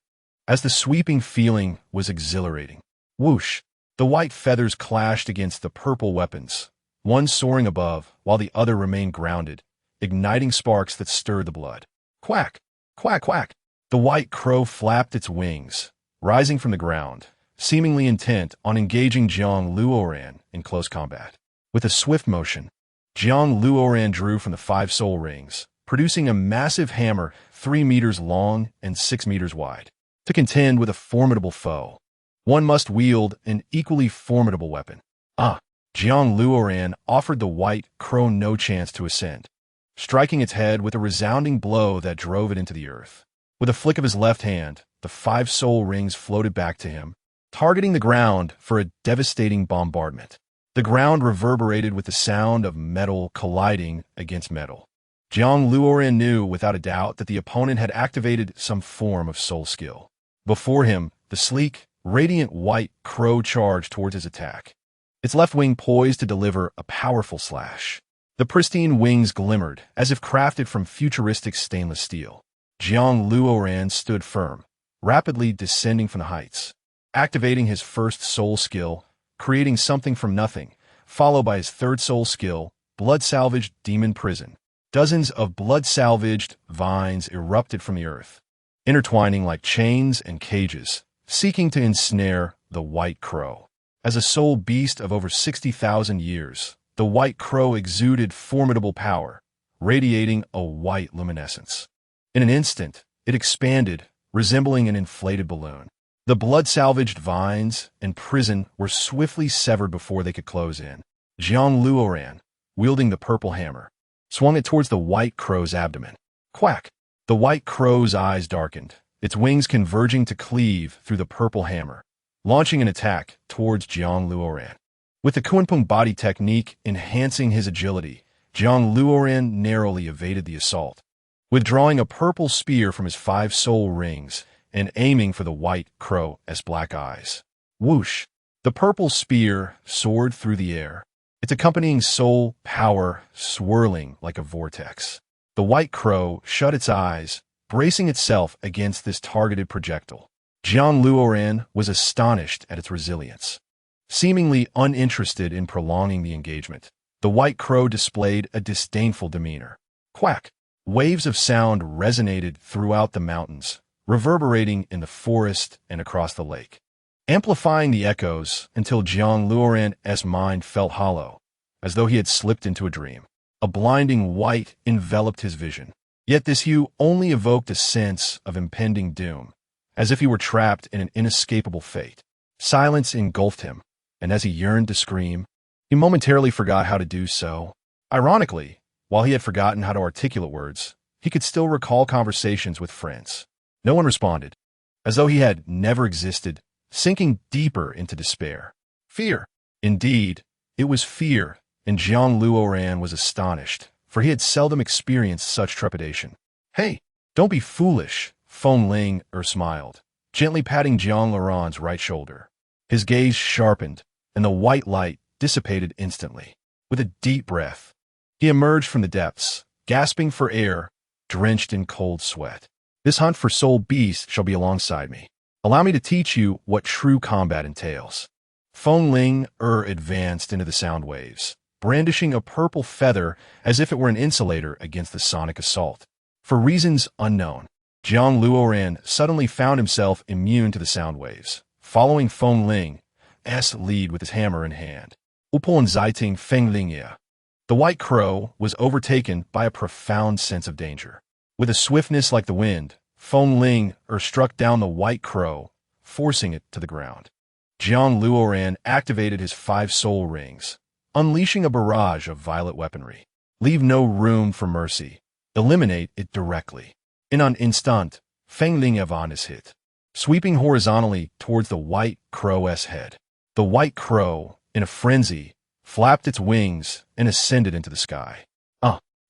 As the sweeping feeling was exhilarating. Whoosh! The white feathers clashed against the purple weapons, one soaring above while the other remained grounded, igniting sparks that stirred the blood. Quack! Quack, quack! The white crow flapped its wings, rising from the ground, seemingly intent on engaging Jiang Luoran in close combat. With a swift motion, Jiang Luoran drew from the 5 soul rings, producing a massive hammer 3 meters long and 6 meters wide. To contend with a formidable foe, one must wield an equally formidable weapon. Jiang Luoran offered the white crow no chance to ascend, striking its head with a resounding blow that drove it into the earth. With a flick of his left hand, the 5 soul rings floated back to him, targeting the ground for a devastating bombardment. The ground reverberated with the sound of metal colliding against metal. Jiang Luoran knew without a doubt that the opponent had activated some form of soul skill. Before him, the sleek, radiant white crow charged towards his attack, its left wing poised to deliver a powerful slash. The pristine wings glimmered as if crafted from futuristic stainless steel. Jiang Luoran stood firm, rapidly descending from the heights, activating his first soul skill, creating something from nothing, followed by his third soul skill, blood-salvaged demon prison. Dozens of blood-salvaged vines erupted from the earth, intertwining like chains and cages, seeking to ensnare the white crow. As a soul beast of over 60,000 years, the white crow exuded formidable power, radiating a white luminescence. In an instant, it expanded, resembling an inflated balloon. The blood-salvaged vines and prison were swiftly severed before they could close in. Jiang Luoran, wielding the purple hammer, swung it towards the white crow's abdomen. Quack! The white crow's eyes darkened, its wings converging to cleave through the purple hammer, launching an attack towards Jiang Luoran. With the Kunpeng body technique enhancing his agility, Jiang Luoran narrowly evaded the assault, withdrawing a purple spear from his 5 soul rings and aiming for the white crow's black eyes. Whoosh! The purple spear soared through the air, its accompanying soul power swirling like a vortex. The white crow shut its eyes, bracing itself against this targeted projectile. Jiang Luoran was astonished at its resilience. Seemingly uninterested in prolonging the engagement, the white crow displayed a disdainful demeanor. Quack! Waves of sound resonated throughout the mountains, reverberating in the forest and across the lake, amplifying the echoes until Jiang Luoran's mind felt hollow, as though he had slipped into a dream. A blinding white enveloped his vision. Yet this hue only evoked a sense of impending doom, as if he were trapped in an inescapable fate. Silence engulfed him, and as he yearned to scream, he momentarily forgot how to do so. Ironically, while he had forgotten how to articulate words, he could still recall conversations with friends. No one responded, as though he had never existed, sinking deeper into despair. Fear. Indeed, it was fear, and Jiang Luoran was astonished, for he had seldom experienced such trepidation. Hey, don't be foolish, Feng Ling smiled, gently patting Jiang Luoran's right shoulder. His gaze sharpened, and the white light dissipated instantly. With a deep breath, he emerged from the depths, gasping for air, drenched in cold sweat. This hunt for soul beasts shall be alongside me. Allow me to teach you what true combat entails. Feng Ling advanced into the sound waves, brandishing a purple feather as if it were an insulator against the sonic assault. For reasons unknown, Jiang Luoran suddenly found himself immune to the sound waves, following Feng Ling's lead with his hammer in hand. Upon Zaiting Feng Lingya. The white crow was overtaken by a profound sense of danger. With a swiftness like the wind, Feng Ling struck down the white crow, forcing it to the ground. Jiang Luoran activated his 5 soul rings, unleashing a barrage of violet weaponry. Leave no room for mercy. Eliminate it directly. In an instant, Feng Lingyavan is hit, sweeping horizontally towards the white crow's head. The white crow, in a frenzy, flapped its wings and ascended into the sky.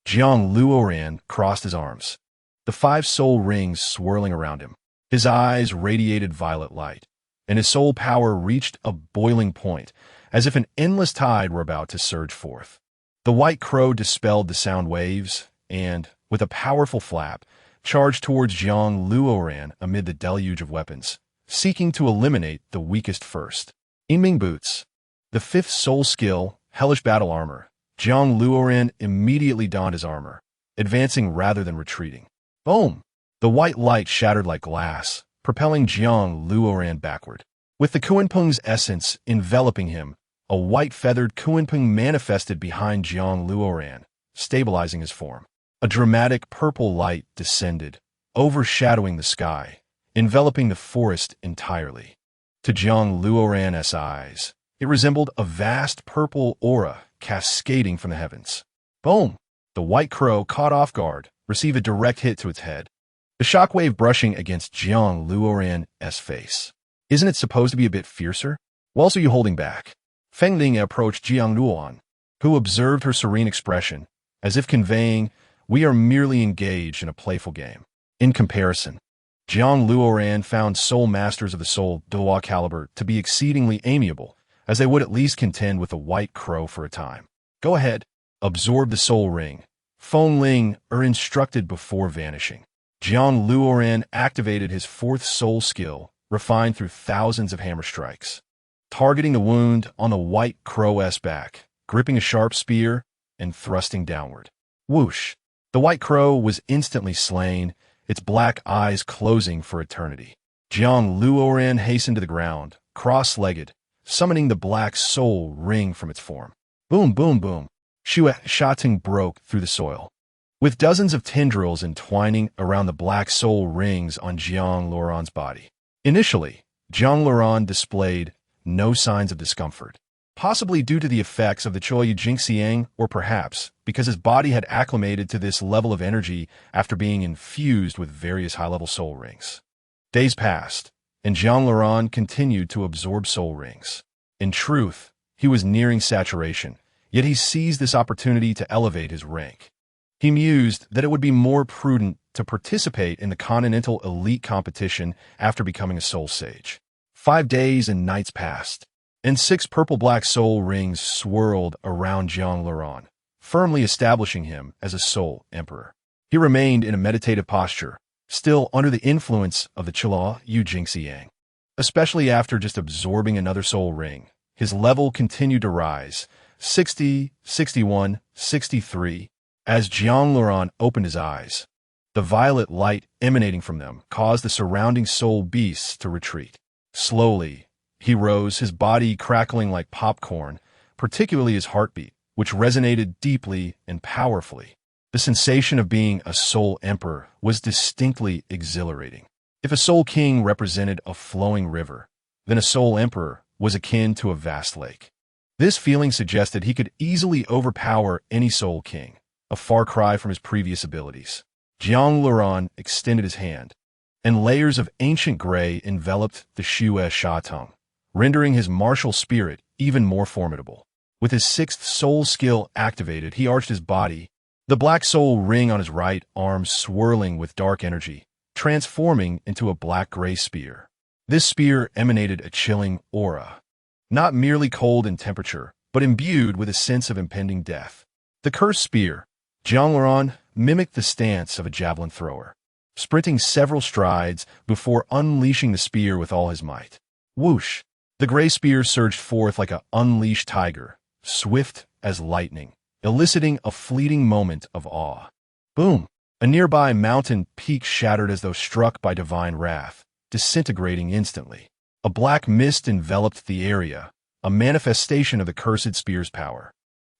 Jiang Luoran crossed his arms, the 5 soul rings swirling around him. His eyes radiated violet light, and his soul power reached a boiling point, as if an endless tide were about to surge forth. The white crow dispelled the sound waves and, with a powerful flap, charged towards Jiang Luoran amid the deluge of weapons, seeking to eliminate the weakest first. Yiming Boots. The 5th soul skill, Hellish Battle Armor. Jiang Luoran immediately donned his armor, advancing rather than retreating. Boom! The white light shattered like glass, propelling Jiang Luoran backward. With the Kunpeng's essence enveloping him, a white-feathered Kunpeng manifested behind Jiang Luoran, stabilizing his form. A dramatic purple light descended, overshadowing the sky, enveloping the forest entirely. To Jiang Luoran's eyes, it resembled a vast purple aura cascading from the heavens. Boom! The white crow, caught off guard, received a direct hit to its head, the shockwave brushing against Jiang Luoran's face. Isn't it supposed to be a bit fiercer? Why else are you holding back? Feng Ling approached Jiang Luoran, who observed her serene expression, as if conveying, we are merely engaged in a playful game. In comparison, Jiang Luoran found soul masters of the soul Dua caliber to be exceedingly amiable, as they would at least contend with the white crow for a time. Go ahead, absorb the soul ring. Feng Ling instructed before vanishing. Jiang Luoran activated his 4th soul skill, refined through thousands of hammer strikes, targeting the wound on the white crow's back, gripping a sharp spear, and thrusting downward. Whoosh! The white crow was instantly slain, its black eyes closing for eternity. Jiang Luoran hastened to the ground, cross-legged, summoning the black soul ring from its form. Boom, boom, boom. Shating broke through the soil, with dozens of tendrils entwining around the black soul rings on Jiang Luoran's body. Initially, Jiang Luoran displayed no signs of discomfort, possibly due to the effects of the Choyu Jingxiang, or perhaps because his body had acclimated to this level of energy after being infused with various high-level soul rings. Days passed, and Jiang Luoran continued to absorb soul rings. In truth, he was nearing saturation, yet he seized this opportunity to elevate his rank. He mused that it would be more prudent to participate in the Continental Elite competition after becoming a soul sage. 5 days and nights passed, and 6 purple-black soul rings swirled around Jiang Luoran, firmly establishing him as a soul emperor. He remained in a meditative posture, still under the influence of the Choyu Jingxiang. Especially after just absorbing another soul ring, His level continued to rise, 60, 61, 63, as Jiang Luran opened his eyes. The violet light emanating from them caused the surrounding soul beasts to retreat. Slowly, he rose, his body crackling like popcorn, particularly his heartbeat, which resonated deeply and powerfully. The sensation of being a soul emperor was distinctly exhilarating. If a soul king represented a flowing river, then a soul emperor was akin to a vast lake. This feeling suggested he could easily overpower any soul king, a far cry from his previous abilities. Jiang Luran extended his hand, and layers of ancient gray enveloped the Shue Sha tongue, rendering his martial spirit even more formidable. With his sixth soul skill activated, he arched his body, the black soul ring on his right arm swirling with dark energy, transforming into a black-gray spear. This spear emanated a chilling aura, not merely cold in temperature, but imbued with a sense of impending death. The cursed spear, Jiang Luran, mimicked the stance of a javelin thrower, sprinting several strides before unleashing the spear with all his might. Whoosh! The gray spear surged forth like an unleashed tiger, swift as lightning, eliciting a fleeting moment of awe. Boom! A nearby mountain peak shattered as though struck by divine wrath, disintegrating instantly. A black mist enveloped the area, a manifestation of the cursed spear's power,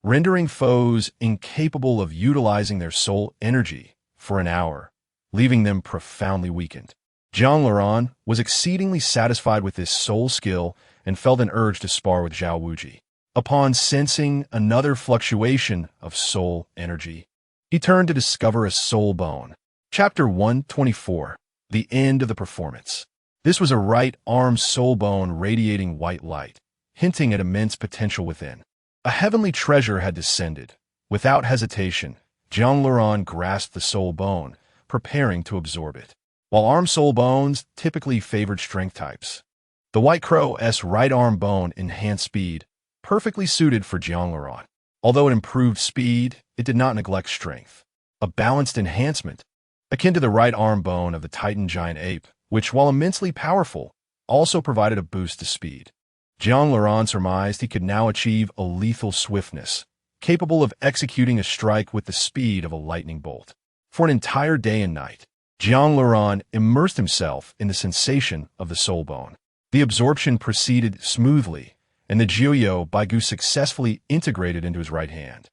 rendering foes incapable of utilizing their soul energy for an hour, leaving them profoundly weakened. Jiang Luran was exceedingly satisfied with this soul skill and felt an urge to spar with Zhao Wuji. Upon sensing another fluctuation of soul energy, he turned to discover a soul bone. Chapter 124. The End of the Performance. This was a right arm soul bone radiating white light, hinting at immense potential within. A heavenly treasure had descended. Without hesitation, Jiang Luran grasped the soul bone, preparing to absorb it. While arm soul bones typically favored strength types, the White Crow's right arm bone enhanced speed, perfectly suited for Jiang Luran. Although it improved speed, it did not neglect strength. A balanced enhancement, akin to the right arm bone of the Titan giant ape, which, while immensely powerful, also provided a boost to speed. Jiang Luran surmised he could now achieve a lethal swiftness, capable of executing a strike with the speed of a lightning bolt. For an entire day and night, Jiang Luran immersed himself in the sensation of the soul bone. The absorption proceeded smoothly, and the Jiuyo Baigu successfully integrated into his right hand.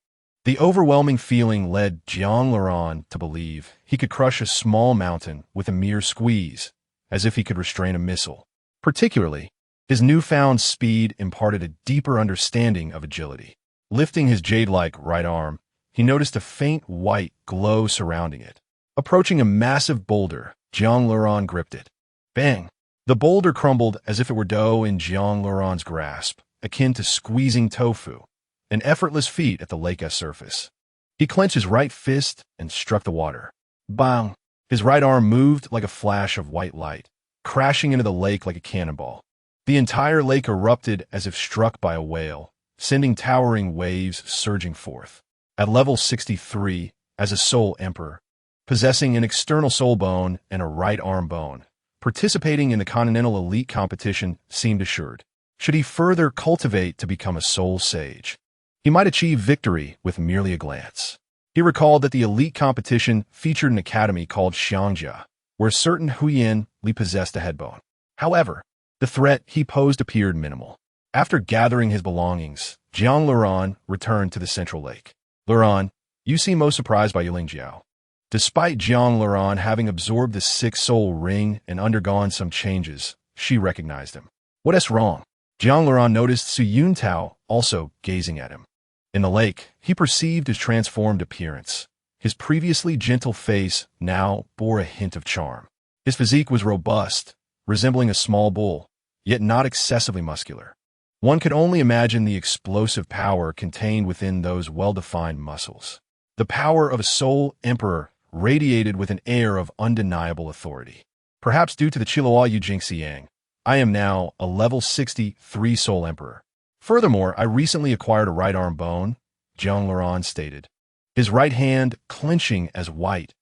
The overwhelming feeling led Jiang Luran to believe he could crush a small mountain with a mere squeeze, as if he could restrain a missile. Particularly, his newfound speed imparted a deeper understanding of agility. Lifting his jade-like right arm, he noticed a faint white glow surrounding it. Approaching a massive boulder, Jiang Luran gripped it. Bang! The boulder crumbled as if it were dough in Jiang Luran's grasp, akin to squeezing tofu, an effortless feat at the lake's surface. He clenched his right fist and struck the water. Bang! His right arm moved like a flash of white light, crashing into the lake like a cannonball. The entire lake erupted as if struck by a whale, sending towering waves surging forth. At level 63, as a soul emperor, possessing an external soul bone and a right arm bone, participating in the Continental Elite competition seemed assured. Should he further cultivate to become a soul sage, he might achieve victory with merely a glance. He recalled that the elite competition featured an academy called Xiangjia, where certain Huiyan possessed a headbone. However, the threat he posed appeared minimal. After gathering his belongings, Jiang Luran returned to the central lake. Luran, you seem most surprised by Yiling Jiao. Despite Jiang Luran having absorbed the sixth soul ring and undergone some changes, she recognized him. What is wrong? Jiang Luran noticed Su Yuntao also gazing at him. In the lake, he perceived his transformed appearance. His previously gentle face now bore a hint of charm. His physique was robust, resembling a small bull, yet not excessively muscular. One could only imagine the explosive power contained within those well-defined muscles. The power of a soul emperor radiated with an air of undeniable authority. Perhaps due to the Qilua Yujing Xiang, I am now a level 63 soul emperor. Furthermore, I recently acquired a right arm bone, Jiang Luran stated. His right hand clenching as white,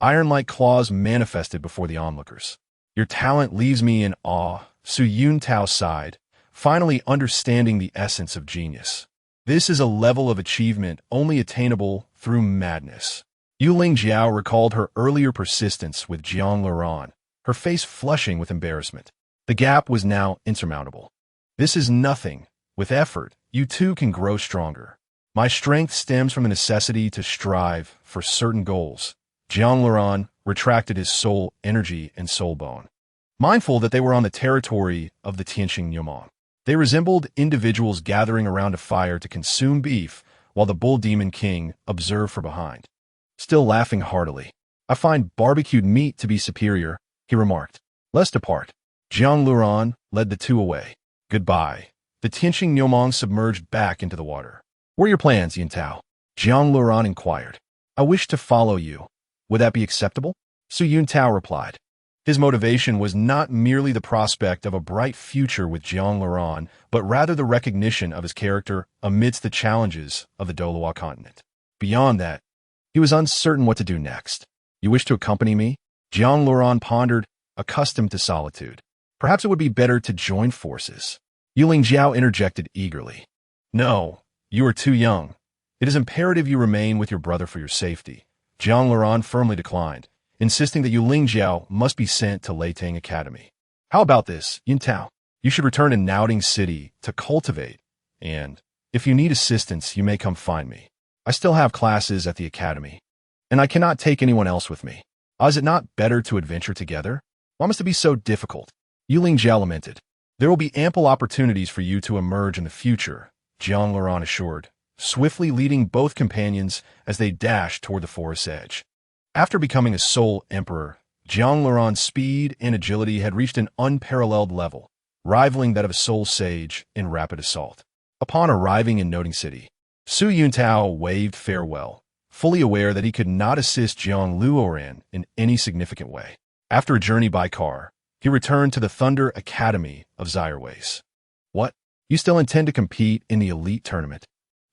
iron-like claws manifested before the onlookers. Your talent leaves me in awe, Su Yuntao sighed, finally understanding the essence of genius. This is a level of achievement only attainable through madness. Yuling Jiao recalled her earlier persistence with Jiang Luran, her face flushing with embarrassment. The gap was now insurmountable. This is nothing. With effort, you too can grow stronger. My strength stems from the necessity to strive for certain goals. Jiang Luran retracted his soul energy and soul bone. Mindful that they were on the territory of the Tianqing Nyomong, they resembled individuals gathering around a fire to consume beef while the bull demon king observed from behind. Still laughing heartily. I find barbecued meat to be superior, he remarked. Let's depart. Jiang Luran led the two away. Goodbye. The Tianqing Nyomong submerged back into the water. What are your plans, Yin Tao? Jiang Luran inquired. I wish to follow you. Would that be acceptable? Su Yun Tao replied. His motivation was not merely the prospect of a bright future with Jiang Luran, but rather the recognition of his character amidst the challenges of the Dolua continent. Beyond that, he was uncertain what to do next. You wish to accompany me? Jiang Luran pondered, accustomed to solitude. Perhaps it would be better to join forces. Yuling Jiao interjected eagerly. No, you are too young. It is imperative you remain with your brother for your safety. Jiang Luran firmly declined, insisting that Yuling Jiao must be sent to Leitang Academy. How about this, Yin Tao? You should return to Naoding City to cultivate, and if you need assistance, you may come find me. I still have classes at the academy, and I cannot take anyone else with me. Is it not better to adventure together? Why must it be so difficult? Yuling Jiao lamented. There will be ample opportunities for you to emerge in the future, Jiang Luran assured, swiftly leading both companions as they dashed toward the forest's edge. After becoming a Soul Emperor, Jiang Luran's speed and agility had reached an unparalleled level, rivaling that of a Soul Sage in rapid assault. Upon arriving in Naoding City, Su Yuntao waved farewell, fully aware that he could not assist Jiang Luoran in any significant way. After a journey by car, he returned to the Thunder Academy of Zyrways. What? You still intend to compete in the elite tournament?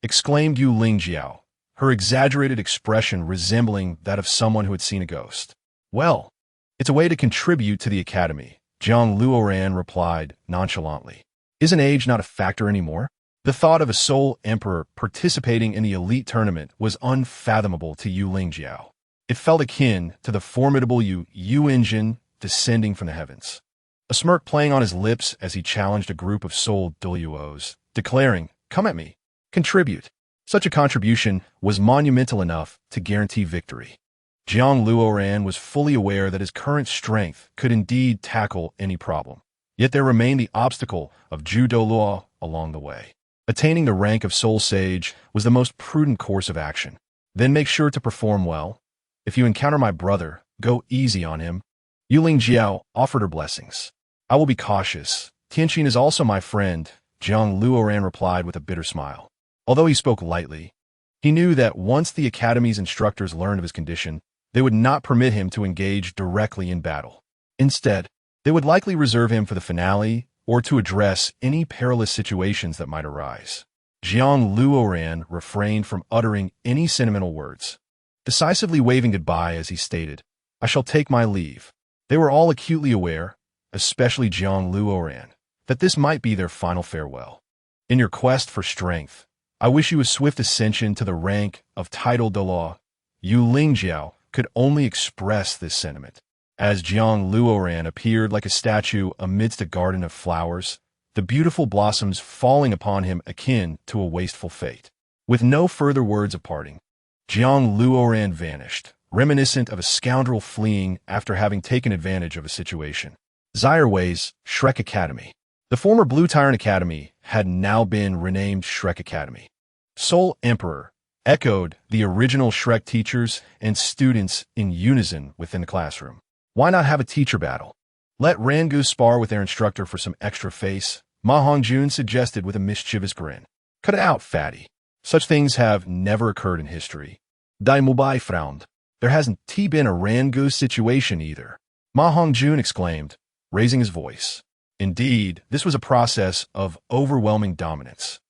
Exclaimed Yuling Jiao, her exaggerated expression resembling that of someone who had seen a ghost. Well, it's a way to contribute to the academy, Jiang Luoran replied nonchalantly. Isn't age not a factor anymore? The thought of a Soul Emperor participating in the elite tournament was unfathomable to Yuling Jiao. It felt akin to the formidable Yu engine descending from the heavens. A smirk playing on his lips as he challenged a group of Soul Duos, declaring, "Come at me. Contribute." Such a contribution was monumental enough to guarantee victory. Jiang Luoran was fully aware that his current strength could indeed tackle any problem. Yet there remained the obstacle of Judo Luo along the way. Attaining the rank of Soul Sage was the most prudent course of action. Then make sure to perform well. If you encounter my brother, go easy on him. Yuling Jiao offered her blessings. I will be cautious. Tianqin is also my friend, Jiang Luoran replied with a bitter smile. Although he spoke lightly, he knew that once the academy's instructors learned of his condition, they would not permit him to engage directly in battle. Instead, they would likely reserve him for the finale or to address any perilous situations that might arise. Jiang Luoran refrained from uttering any sentimental words, decisively waving goodbye as he stated, I shall take my leave. They were all acutely aware, especially Jiang Luoran, that this might be their final farewell. In your quest for strength, I wish you a swift ascension to the rank of Title de Law. Yuling Jiao could only express this sentiment. As Jiang Luoran appeared like a statue amidst a garden of flowers, the beautiful blossoms falling upon him akin to a wasteful fate. With no further words of parting, Jiang Luoran vanished, reminiscent of a scoundrel fleeing after having taken advantage of a situation. Zyrways, Shrek Academy. The former Blue Tyrant Academy had now been renamed Shrek Academy. Soul Emperor echoed the original Shrek teachers and students in unison within the classroom. Why not have a teacher battle? Let Rangu spar with their instructor for some extra face, Ma Hongjun suggested with a mischievous grin. Cut it out, fatty. Such things have never occurred in history. Dai Mubai frowned. There hasn't been a Rangu situation either. Ma Hongjun exclaimed, raising his voice. Indeed, this was a process of overwhelming dominance.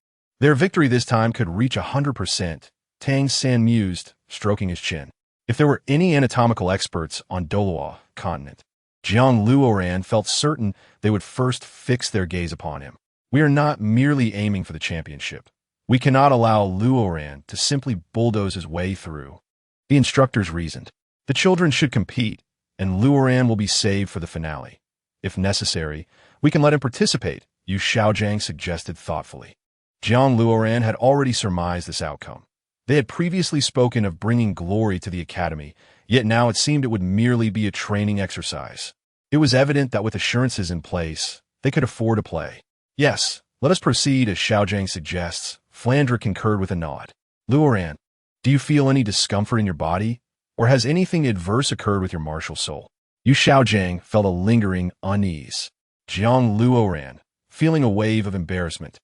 Their victory this time could reach 100%, Tang San mused, stroking his chin. If there were any anatomical experts on Dolua continent, Jiang Luoran felt certain they would first fix their gaze upon him. We are not merely aiming for the championship. We cannot allow Luoran to simply bulldoze his way through. The instructors reasoned. The children should compete, and Luoran will be saved for the finale. If necessary, we can let him participate, Yu Xiaojiang suggested thoughtfully. Jiang Luoran had already surmised this outcome. They had previously spoken of bringing glory to the academy, yet now it seemed it would merely be a training exercise. It was evident that with assurances in place, they could afford to play. Yes, let us proceed as Xiaojiang suggests. Flandre concurred with a nod. Luoran, do you feel any discomfort in your body, or has anything adverse occurred with your martial soul? Yu Xiaojiang felt a lingering unease. Jiang Luoran, feeling a wave of embarrassment,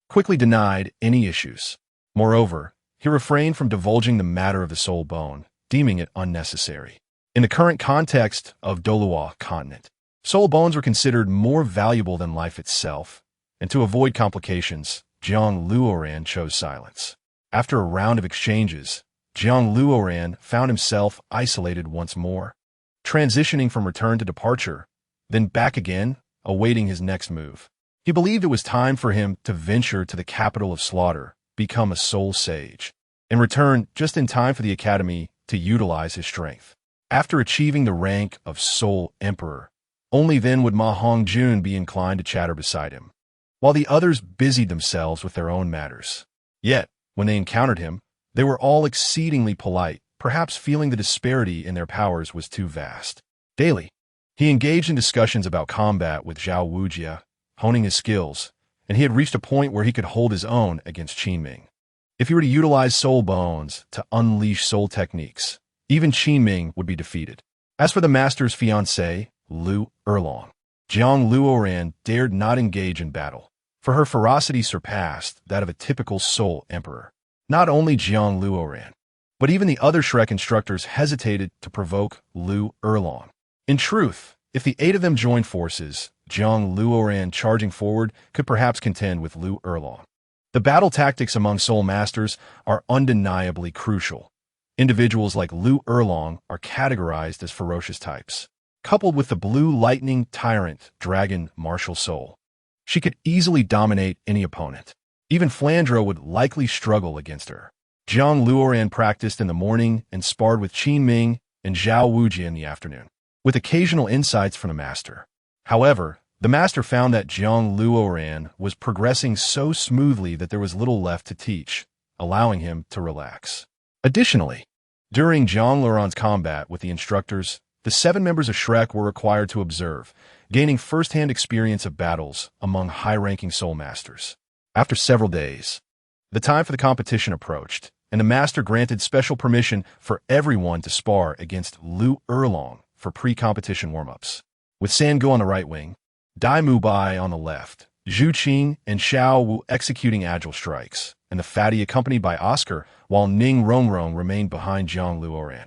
quickly denied any issues. Moreover, he refrained from divulging the matter of the soul bone, deeming it unnecessary. In the current context of Dolua continent, soul bones were considered more valuable than life itself, and to avoid complications, Jiang Luoran chose silence. After a round of exchanges, Jiang Luoran found himself isolated once more, transitioning from return to departure, then back again, awaiting his next move. He believed it was time for him to venture to the capital of slaughter, become a soul sage, and return just in time for the academy to utilize his strength. After achieving the rank of Soul Emperor, only then would Ma Hongjun be inclined to chatter beside him, while the others busied themselves with their own matters. Yet, when they encountered him, they were all exceedingly polite, perhaps feeling the disparity in their powers was too vast. Daily, he engaged in discussions about combat with Zhao Wujia, honing his skills, and he had reached a point where he could hold his own against Qin Ming. If he were to utilize soul bones to unleash soul techniques, even Qin Ming would be defeated. As for the master's fiancée, Lu Erlong, Jiang Luoran dared not engage in battle, for her ferocity surpassed that of a typical soul emperor. Not only Jiang Luoran, but even the other Shrek instructors hesitated to provoke Lu Erlong. In truth, if the 8 of them joined forces, Jiang Luoran charging forward could perhaps contend with Lu Erlong. The battle tactics among soul masters are undeniably crucial. Individuals like Lu Erlong are categorized as ferocious types. Coupled with the blue lightning tyrant dragon martial soul, she could easily dominate any opponent. Even Flandre would likely struggle against her. Jiang Luoran practiced in the morning and sparred with Qin Ming and Zhao Wujia in the afternoon, with occasional insights from the master. However, the master found that Jiang Luoran was progressing so smoothly that there was little left to teach, allowing him to relax. Additionally, during Jiang Luoran's combat with the instructors, the 7 members of Shrek were required to observe, gaining first-hand experience of battles among high-ranking soul masters. After several days, the time for the competition approached, and the master granted special permission for everyone to spar against Lu Erlong for pre-competition warm-ups. With Sangu on the right wing, Dai Mubai on the left, Zhu Qing and Xiao Wu executing agile strikes, and the fatty accompanied by Oscar, while Ning Rongrong remained behind Jiang Luoran.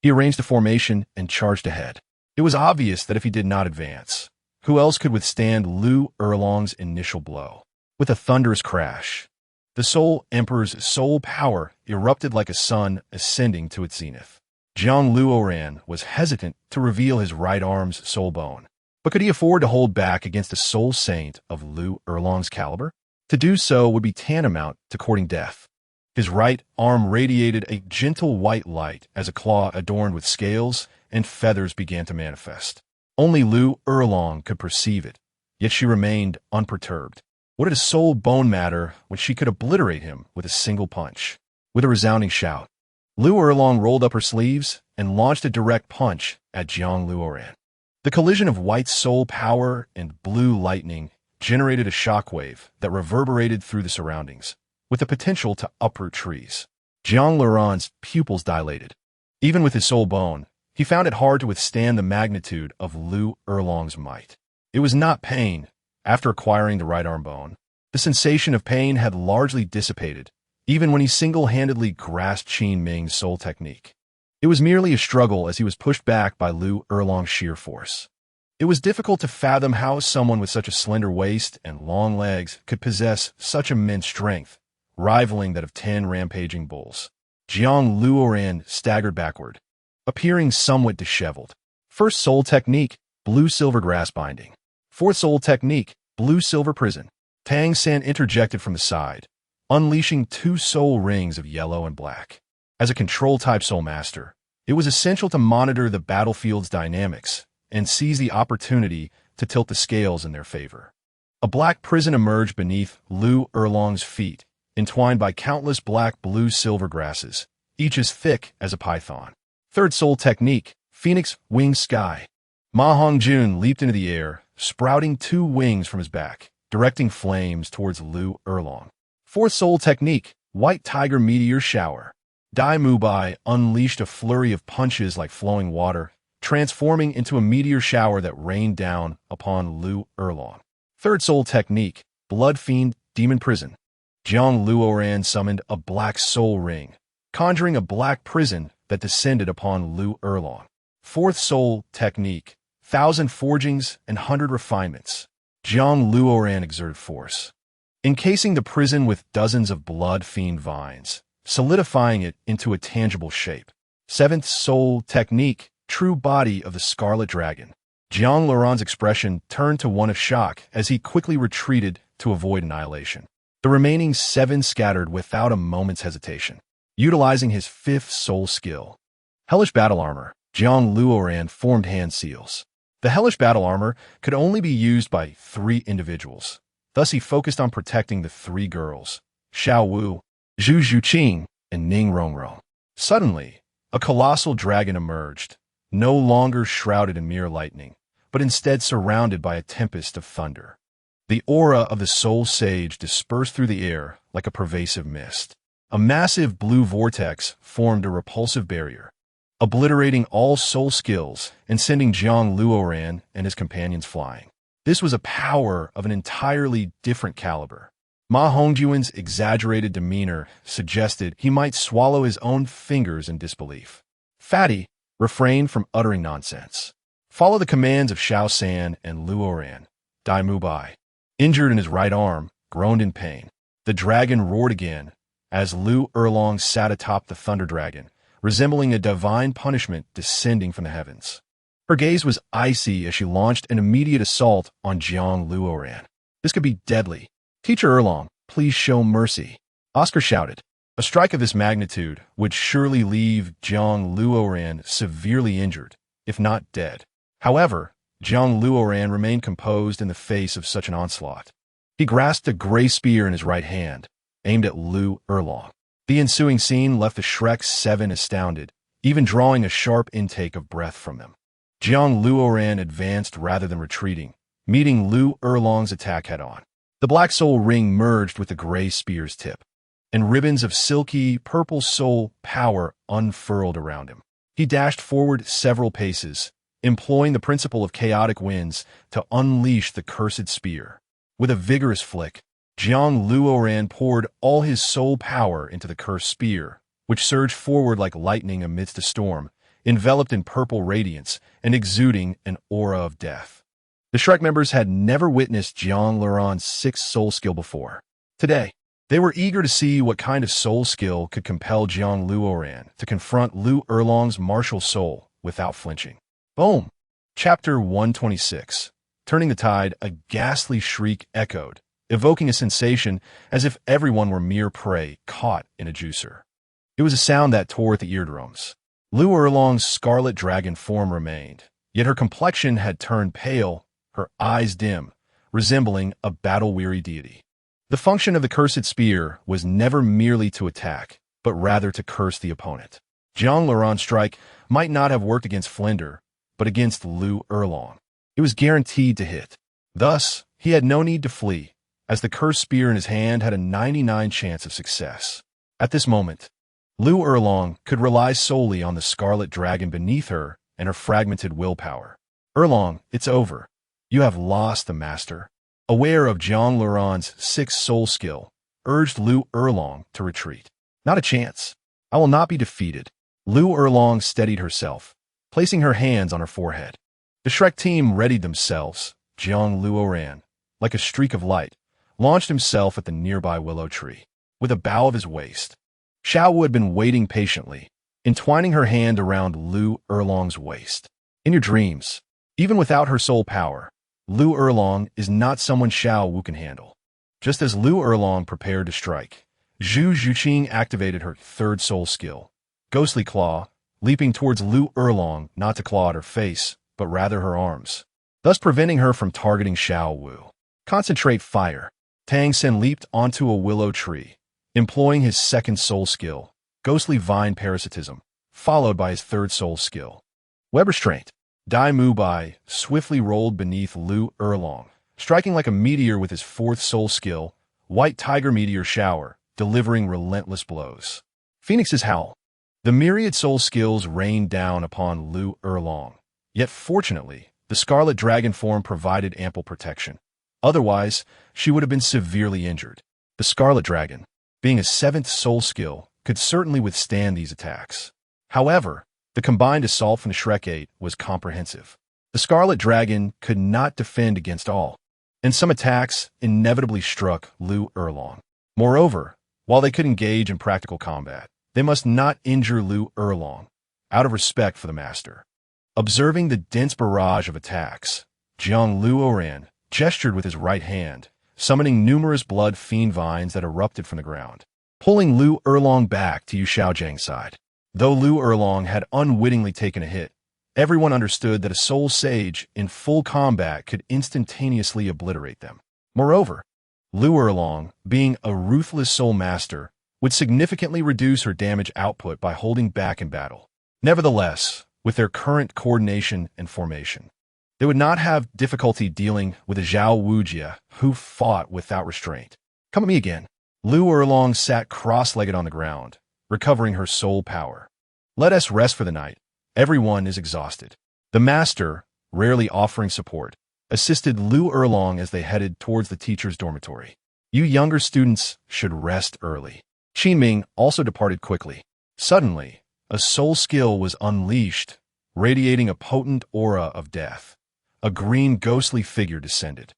He arranged a formation and charged ahead. It was obvious that if he did not advance, who else could withstand Lu Erlong's initial blow? With a thunderous crash, the Soul Emperor's soul power erupted like a sun ascending to its zenith. Jiang Luoran was hesitant to reveal his right arm's soul bone, but could he afford to hold back against a soul saint of Lu Erlong's caliber? To do so would be tantamount to courting death. His right arm radiated a gentle white light as a claw adorned with scales and feathers began to manifest. Only Lu Erlong could perceive it, yet she remained unperturbed. What did a soul bone matter when she could obliterate him with a single punch? With a resounding shout, Lu Erlong rolled up her sleeves and launched a direct punch at Jiang Luoran. The collision of white soul power and blue lightning generated a shockwave that reverberated through the surroundings, with the potential to uproot trees. Jiang Luoran's pupils dilated. Even with his soul bone, he found it hard to withstand the magnitude of Lu Erlong's might. It was not pain. After acquiring the right arm bone, the sensation of pain had largely dissipated, even when he single-handedly grasped Qin Ming's soul technique. It was merely a struggle as he was pushed back by Lu Erlong's sheer force. It was difficult to fathom how someone with such a slender waist and long legs could possess such immense strength, rivaling that of 10 rampaging bulls. Jiang Luoran staggered backward, appearing somewhat disheveled. First soul technique, blue-silver grass binding. Fourth soul technique, blue-silver prison. Tang San interjected from the side, unleashing 2 soul rings of yellow and black. As a control-type soul master, it was essential to monitor the battlefield's dynamics and seize the opportunity to tilt the scales in their favor. A black prison emerged beneath Lu Erlong's feet, entwined by countless black blue-silver grasses, each as thick as a python. Third soul technique, Phoenix Wing Sky. Ma Hongjun leaped into the air, sprouting 2 wings from his back, directing flames towards Lu Erlong. Fourth soul technique, White Tiger Meteor Shower. Dai Mubai unleashed a flurry of punches like flowing water, transforming into a meteor shower that rained down upon Lu Erlong. Third soul technique, Blood Fiend Demon Prison. Jiang Luoran summoned a black soul ring, conjuring a black prison that descended upon Lu Erlong. Fourth soul technique, 1,000 Forgings and 100 Refinements. Jiang Luoran exerted force, encasing the prison with dozens of blood fiend vines, solidifying it into a tangible shape. Seventh soul technique, True Body of the Scarlet Dragon. Jiang Luoran's expression turned to one of shock as he quickly retreated to avoid annihilation. The remaining 7 scattered without a moment's hesitation, utilizing his 5th soul skill. Hellish Battle Armor. Jiang Luoran formed hand seals. The Hellish Battle Armor could only be used by 3 individuals. Thus he focused on protecting the 3 girls, Xiao Wu, Zhu Zhuqing, and Ning Rongrong. Suddenly, a colossal dragon emerged, no longer shrouded in mere lightning, but instead surrounded by a tempest of thunder. The aura of the Soul Sage dispersed through the air like a pervasive mist. A massive blue vortex formed a repulsive barrier, obliterating all soul skills and sending Jiang Luoran and his companions flying. This was a power of an entirely different caliber. Ma Hongjuan's exaggerated demeanor suggested he might swallow his own fingers in disbelief. Fatty, refrain from uttering nonsense. Follow the commands of Xiao San and Luoran. Dai Mubai, injured in his right arm, groaned in pain. The dragon roared again as Lu Erlong sat atop the thunder dragon, resembling a divine punishment descending from the heavens. Her gaze was icy as she launched an immediate assault on Jiang Luoran. This could be deadly. Teacher Erlong, please show mercy. Oscar shouted. A strike of this magnitude would surely leave Jiang Luoran severely injured, if not dead. However, Jiang Luoran remained composed in the face of such an onslaught. He grasped a gray spear in his right hand, aimed at Lu Erlong. The ensuing scene left the Shrek 7 astounded, even drawing a sharp intake of breath from them. Jiang Luoran advanced rather than retreating, meeting Lu Erlong's attack head-on. The black soul ring merged with the gray spear's tip, and ribbons of silky, purple soul power unfurled around him. He dashed forward several paces, employing the principle of chaotic winds to unleash the cursed spear. With a vigorous flick, Jiang Luoran poured all his soul power into the cursed spear, which surged forward like lightning amidst a storm, enveloped in purple radiance and exuding an aura of death. The Shrek members had never witnessed Jiang Luoran's 6th soul skill before. Today, they were eager to see what kind of soul skill could compel Jiang Luoran to confront Lu Erlong's martial soul without flinching. Boom! Chapter 126. Turning the tide, a ghastly shriek echoed, evoking a sensation as if everyone were mere prey caught in a juicer. It was a sound that tore at the eardrums. Lu Erlong's scarlet dragon form remained, yet her complexion had turned pale, her eyes dim, resembling a battle-weary deity. The function of the cursed spear was never merely to attack, but rather to curse the opponent. Jiang Luoran's strike might not have worked against Flinder, but against Lu Erlong. It was guaranteed to hit. Thus, he had no need to flee, as the cursed spear in his hand had a 99% chance of success. At this moment, Lu Erlong could rely solely on the scarlet dragon beneath her and her fragmented willpower. Erlong, it's over. You have lost the master. Aware of Jiang Luoran's 6th soul skill, urged Lu Erlong to retreat. Not a chance. I will not be defeated. Lu Erlong steadied herself, placing her hands on her forehead. The Shrek team readied themselves. Jiang Luoran, like a streak of light, launched himself at the nearby willow tree. With a bow of his waist, Xiao Wu had been waiting patiently, entwining her hand around Lu Erlong's waist. In your dreams, even without her soul power, Lu Erlong is not someone Xiao Wu can handle. Just as Lu Erlong prepared to strike, Zhu Zhuqing activated her third soul skill, Ghostly Claw, leaping towards Lu Erlong not to claw at her face, but rather her arms, thus preventing her from targeting Xiao Wu. Concentrate Fire. Tang Sen leaped onto a willow tree, employing his second soul skill, Ghostly Vine Parasitism, followed by his third soul skill, Web Restraint. Dai Mu Bai swiftly rolled beneath Lu Erlong, striking like a meteor with his fourth soul skill, White Tiger Meteor Shower, delivering relentless blows. Phoenix's Howl. The myriad soul skills rained down upon Lu Erlong, yet fortunately, the Scarlet Dragon form provided ample protection. Otherwise, she would have been severely injured. The Scarlet Dragon, being a seventh soul skill, could certainly withstand these attacks. However, the combined assault from Shrek 8 was comprehensive. The Scarlet Dragon could not defend against all, and some attacks inevitably struck Lu Erlong. Moreover, while they could engage in practical combat, they must not injure Lu Erlong, out of respect for the master. Observing the dense barrage of attacks, Jiang Luoran gestured with his right hand, summoning numerous blood fiend vines that erupted from the ground, pulling Lu Erlong back to Yu Xiaojiang's side. Though Lu Erlong had unwittingly taken a hit, everyone understood that a soul sage in full combat could instantaneously obliterate them. Moreover, Lu Erlong, being a ruthless soul master, would significantly reduce her damage output by holding back in battle. Nevertheless, with their current coordination and formation, they would not have difficulty dealing with a Zhao Wujia who fought without restraint. Come at me again. Lu Erlong sat cross-legged on the ground, recovering her soul power. Let us rest for the night. Everyone is exhausted. The master, rarely offering support, assisted Lu Erlong as they headed towards the teacher's dormitory. You younger students should rest early. Qin Ming also departed quickly. Suddenly, a soul skill was unleashed, radiating a potent aura of death. A green ghostly figure descended,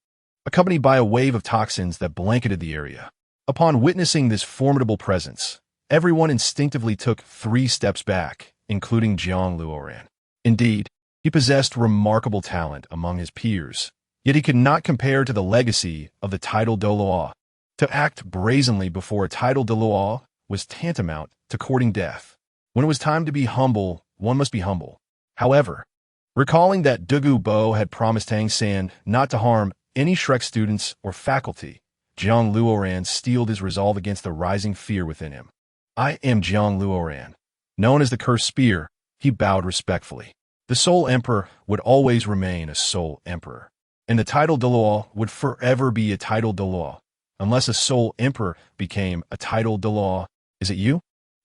accompanied by a wave of toxins that blanketed the area. Upon witnessing this formidable presence, everyone instinctively took 3 steps back, including Jiang Luoran. Indeed, he possessed remarkable talent among his peers, yet he could not compare to the legacy of the title Doloa. To act brazenly before a title Doloa was tantamount to courting death. When it was time to be humble, one must be humble. However, recalling that Dugu Bo had promised Tang San not to harm any Shrek students or faculty, Jiang Luoran steeled his resolve against the rising fear within him. I am Jiang Luoran. Known as the Cursed Spear, he bowed respectfully. The Soul Emperor would always remain a Soul Emperor, and the title Doloa would forever be a title Doloa, unless a Soul Emperor became a title Doloa. Is it you?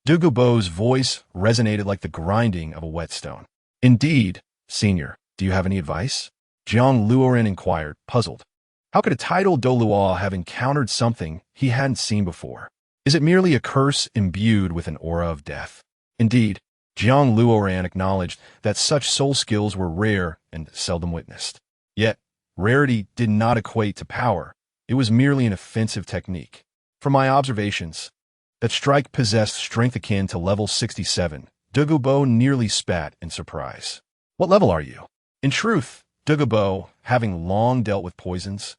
Dugu Bo's voice resonated like the grinding of a whetstone. Indeed, Senior, do you have any advice? Jiang Luoran inquired, puzzled. How could a title Doloa have encountered something he hadn't seen before? Is it merely a curse imbued with an aura of death? Indeed, Jiang Luoran acknowledged that such soul skills were rare and seldom witnessed. Yet, rarity did not equate to power. It was merely an offensive technique. From my observations, that strike possessed strength akin to level 67. Dugu Bo nearly spat in surprise. What level are you? In truth, Dugu Bo, having long dealt with poisons,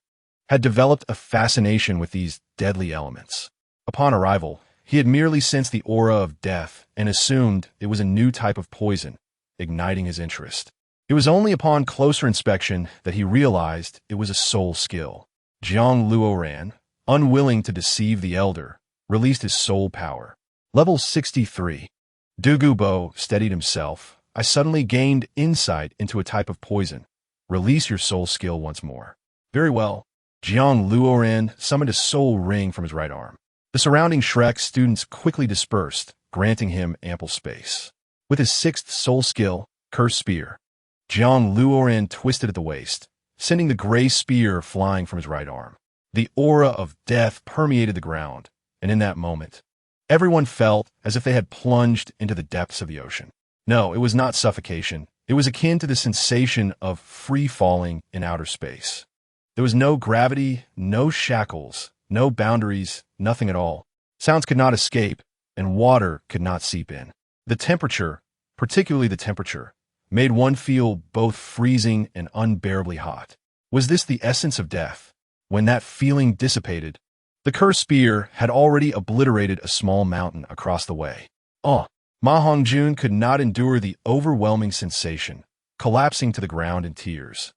had developed a fascination with these deadly elements. Upon arrival, he had merely sensed the aura of death and assumed it was a new type of poison, igniting his interest. It was only upon closer inspection that he realized it was a soul skill. Jiang Luoran, unwilling to deceive the elder, released his soul power. Level 63. Dugu Bo steadied himself. I suddenly gained insight into a type of poison. Release your soul skill once more. Very well. Jiang Luoran summoned a soul ring from his right arm. The surrounding Shrek students quickly dispersed, granting him ample space. With his 6th soul skill, Cursed Spear, Jiang Luoran twisted at the waist, sending the gray spear flying from his right arm. The aura of death permeated the ground, and in that moment, everyone felt as if they had plunged into the depths of the ocean. No, it was not suffocation. It was akin to the sensation of free falling in outer space. There was no gravity, no shackles, no boundaries, nothing at all. Sounds could not escape, and water could not seep in. The temperature, particularly the temperature, made one feel both freezing and unbearably hot. Was this the essence of death? When that feeling dissipated, The cursed spear had already obliterated a small mountain across the way. Oh, Ma Hongjun could not endure the overwhelming sensation, collapsing to the ground in tears.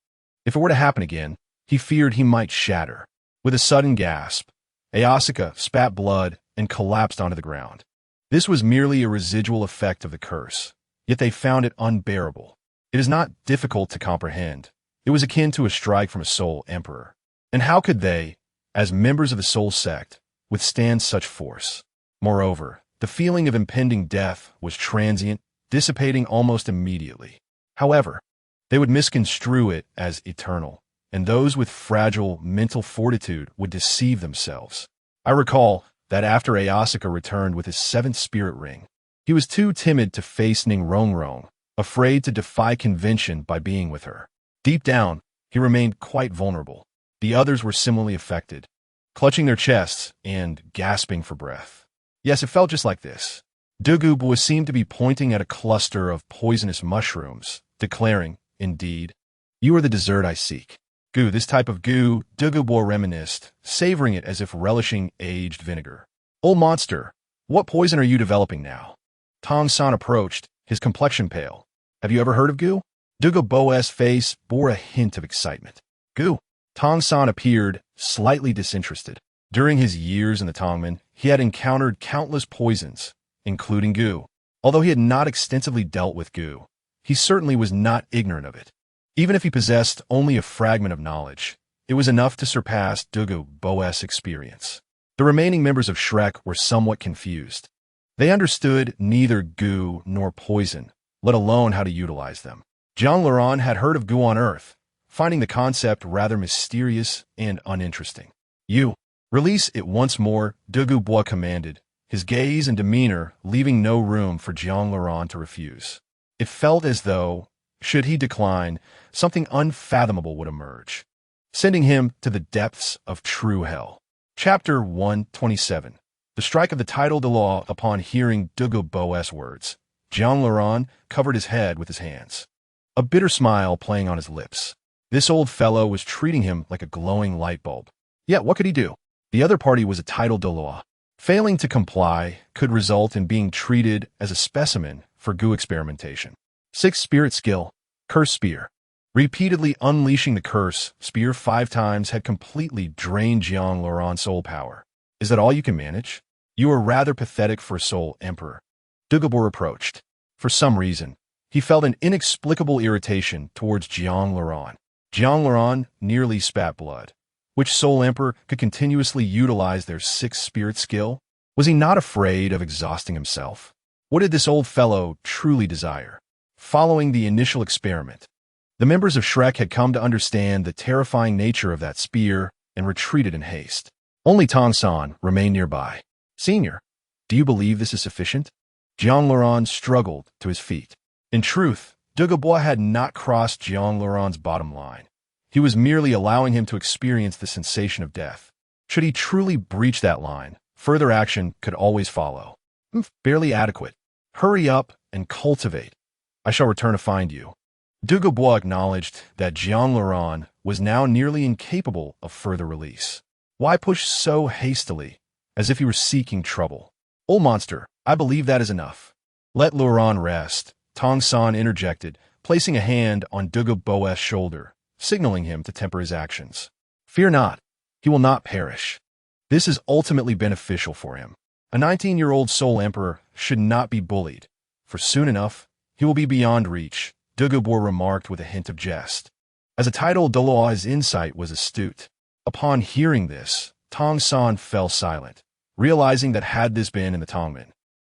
If it were to happen again, he feared he might shatter. With a sudden gasp, Ayasaka spat blood and collapsed onto the ground. This was merely a residual effect of the curse, yet they found it unbearable. It is not difficult to comprehend. It was akin to a strike from a soul emperor. And how could they, as members of the soul sect, withstand such force? Moreover, the feeling of impending death was transient, dissipating almost immediately. However, they would misconstrue it as eternal, and those with fragile mental fortitude would deceive themselves. I recall that after Ayasaka returned with his 7th spirit ring, he was too timid to face Ningrongrong, afraid to defy convention by being with her. Deep down, he remained quite vulnerable. The others were similarly affected, clutching their chests and gasping for breath. Yes, it felt just like this. Dugubwa seemed to be pointing at a cluster of poisonous mushrooms, declaring, "Indeed, you are the dessert I seek." Goo, this type of goo, Dugubwa reminisced, savoring it as if relishing aged vinegar. "Old monster, what poison are you developing now?" Tong-san approached, his complexion pale. "Have you ever heard of goo?" Dugubwa's face bore a hint of excitement. "Goo." Tong-san appeared, slightly disinterested. During his years in the Tongmen, he had encountered countless poisons, including goo. Although he had not extensively dealt with goo, he certainly was not ignorant of it. Even if he possessed only a fragment of knowledge, it was enough to surpass Dugubwa's experience. The remaining members of Shrek were somewhat confused. They understood neither goo nor poison, let alone how to utilize them. Jean Laurent had heard of goo on Earth, finding the concept rather mysterious and uninteresting. "You, release it once more," Dugubwa commanded, his gaze and demeanor leaving no room for Jean Laurent to refuse. It felt as though, should he decline, something unfathomable would emerge, sending him to the depths of true hell. Chapter 127. The strike of the title de law. Upon hearing Dugubwa's words, Jean Laurent covered his head with his hands, a bitter smile playing on his lips. This old fellow was treating him like a glowing light bulb. Yet what could he do? The other party was a title de law. Failing to comply could result in being treated as a specimen for goo experimentation. 6th spirit skill, Curse Spear. Repeatedly unleashing the curse spear 5 times had completely drained Jean Laurent's soul power. "Is that all you can manage? You are rather pathetic for a soul emperor." Dugubwa approached. For some reason, he felt an inexplicable irritation towards Jean Laurent. Jean Laurent nearly spat blood. Which soul emperor could continuously utilize their 6th spirit skill? Was he not afraid of exhausting himself? What did this old fellow truly desire? Following the initial experiment, the members of Shrek had come to understand the terrifying nature of that spear and retreated in haste. Only Tong-san remained nearby. "Senior, do you believe this is sufficient?" Jean Laurent struggled to his feet. In truth, Dugubwa had not crossed Jean Laurent's bottom line. He was merely allowing him to experience the sensation of death. Should he truly breach that line, further action could always follow. "Barely adequate. Hurry up and cultivate. I shall return to find you." Dugubwa acknowledged that Jean Laurent was now nearly incapable of further release. Why push so hastily, as if he were seeking trouble? "Old monster, I believe that is enough. Let Laurent rest," Tong-san interjected, placing a hand on Dugubwa's shoulder, signaling him to temper his actions. "Fear not, he will not perish. This is ultimately beneficial for him. A 19-year-old soul emperor should not be bullied, for soon enough, he will be beyond reach," Dugubwa remarked with a hint of jest. As a title de law, his insight was astute. Upon hearing this, Tong-san fell silent, realizing that had this been in the Tongmen,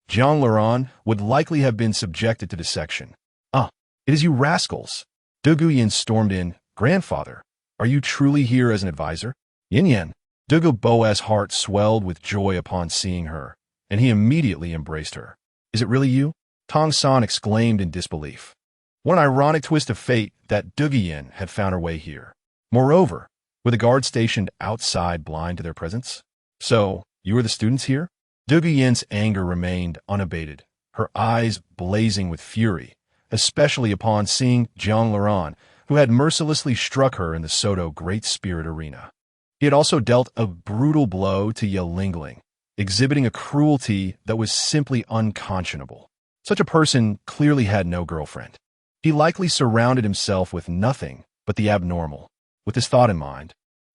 Jean Laurent would likely have been subjected to dissection. "Ah, it is you rascals!" Duguyen stormed in. "Grandfather, are you truly here as an advisor?" "Yin Yen." Dugubwa's heart swelled with joy upon seeing her, and he immediately embraced her. "Is it really you?" Tong-san exclaimed in disbelief. What an ironic twist of fate that Duguyen had found her way here. Moreover, were the guards stationed outside blind to their presence? "So, you are the students here?" Duguyen's anger remained unabated, her eyes blazing with fury, especially upon seeing Jean Laurent, who had mercilessly struck her in the Soto Great Spirit Arena. He had also dealt a brutal blow to Ye Lingling, exhibiting a cruelty that was simply unconscionable. Such a person clearly had no girlfriend. He likely surrounded himself with nothing but the abnormal. With this thought in mind,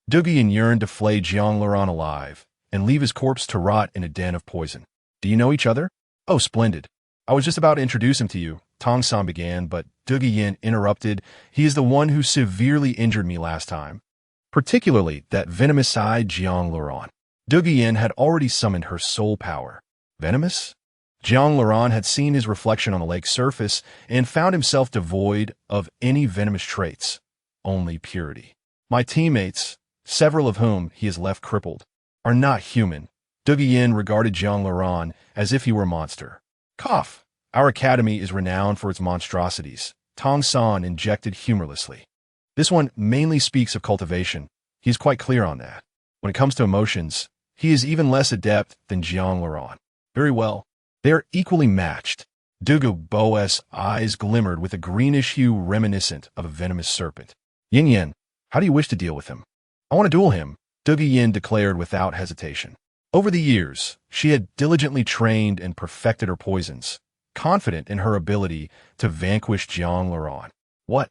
Duguyen yearned to flay Jiang Laurent alive and leave his corpse to rot in a den of poison. Do you know each other? Oh, splendid. I was just about to introduce him to you, Tong San began, but Duguyen interrupted. He is the one who severely injured me last time, particularly that venomous-eyed Jiang Laurent. Duguyen had already summoned her soul power. Venomous? Jiang Laurent had seen his reflection on the lake's surface and found himself devoid of any venomous traits, only purity. My teammates, several of whom he has left crippled, are not human. Duguyen regarded Jiang Laurent as if he were a monster. Cough. Our academy is renowned for its monstrosities, Tong San injected humorlessly. This one mainly speaks of cultivation. He is quite clear on that. When it comes to emotions, he is even less adept than Jiang Laurent. Very well. They are equally matched. Dugu Bo's eyes glimmered with a greenish hue reminiscent of a venomous serpent. Yin Yin, how do you wish to deal with him? I want to duel him, Duguyen declared without hesitation. Over the years, she had diligently trained and perfected her poisons, confident in her ability to vanquish Jiang Laurent. What?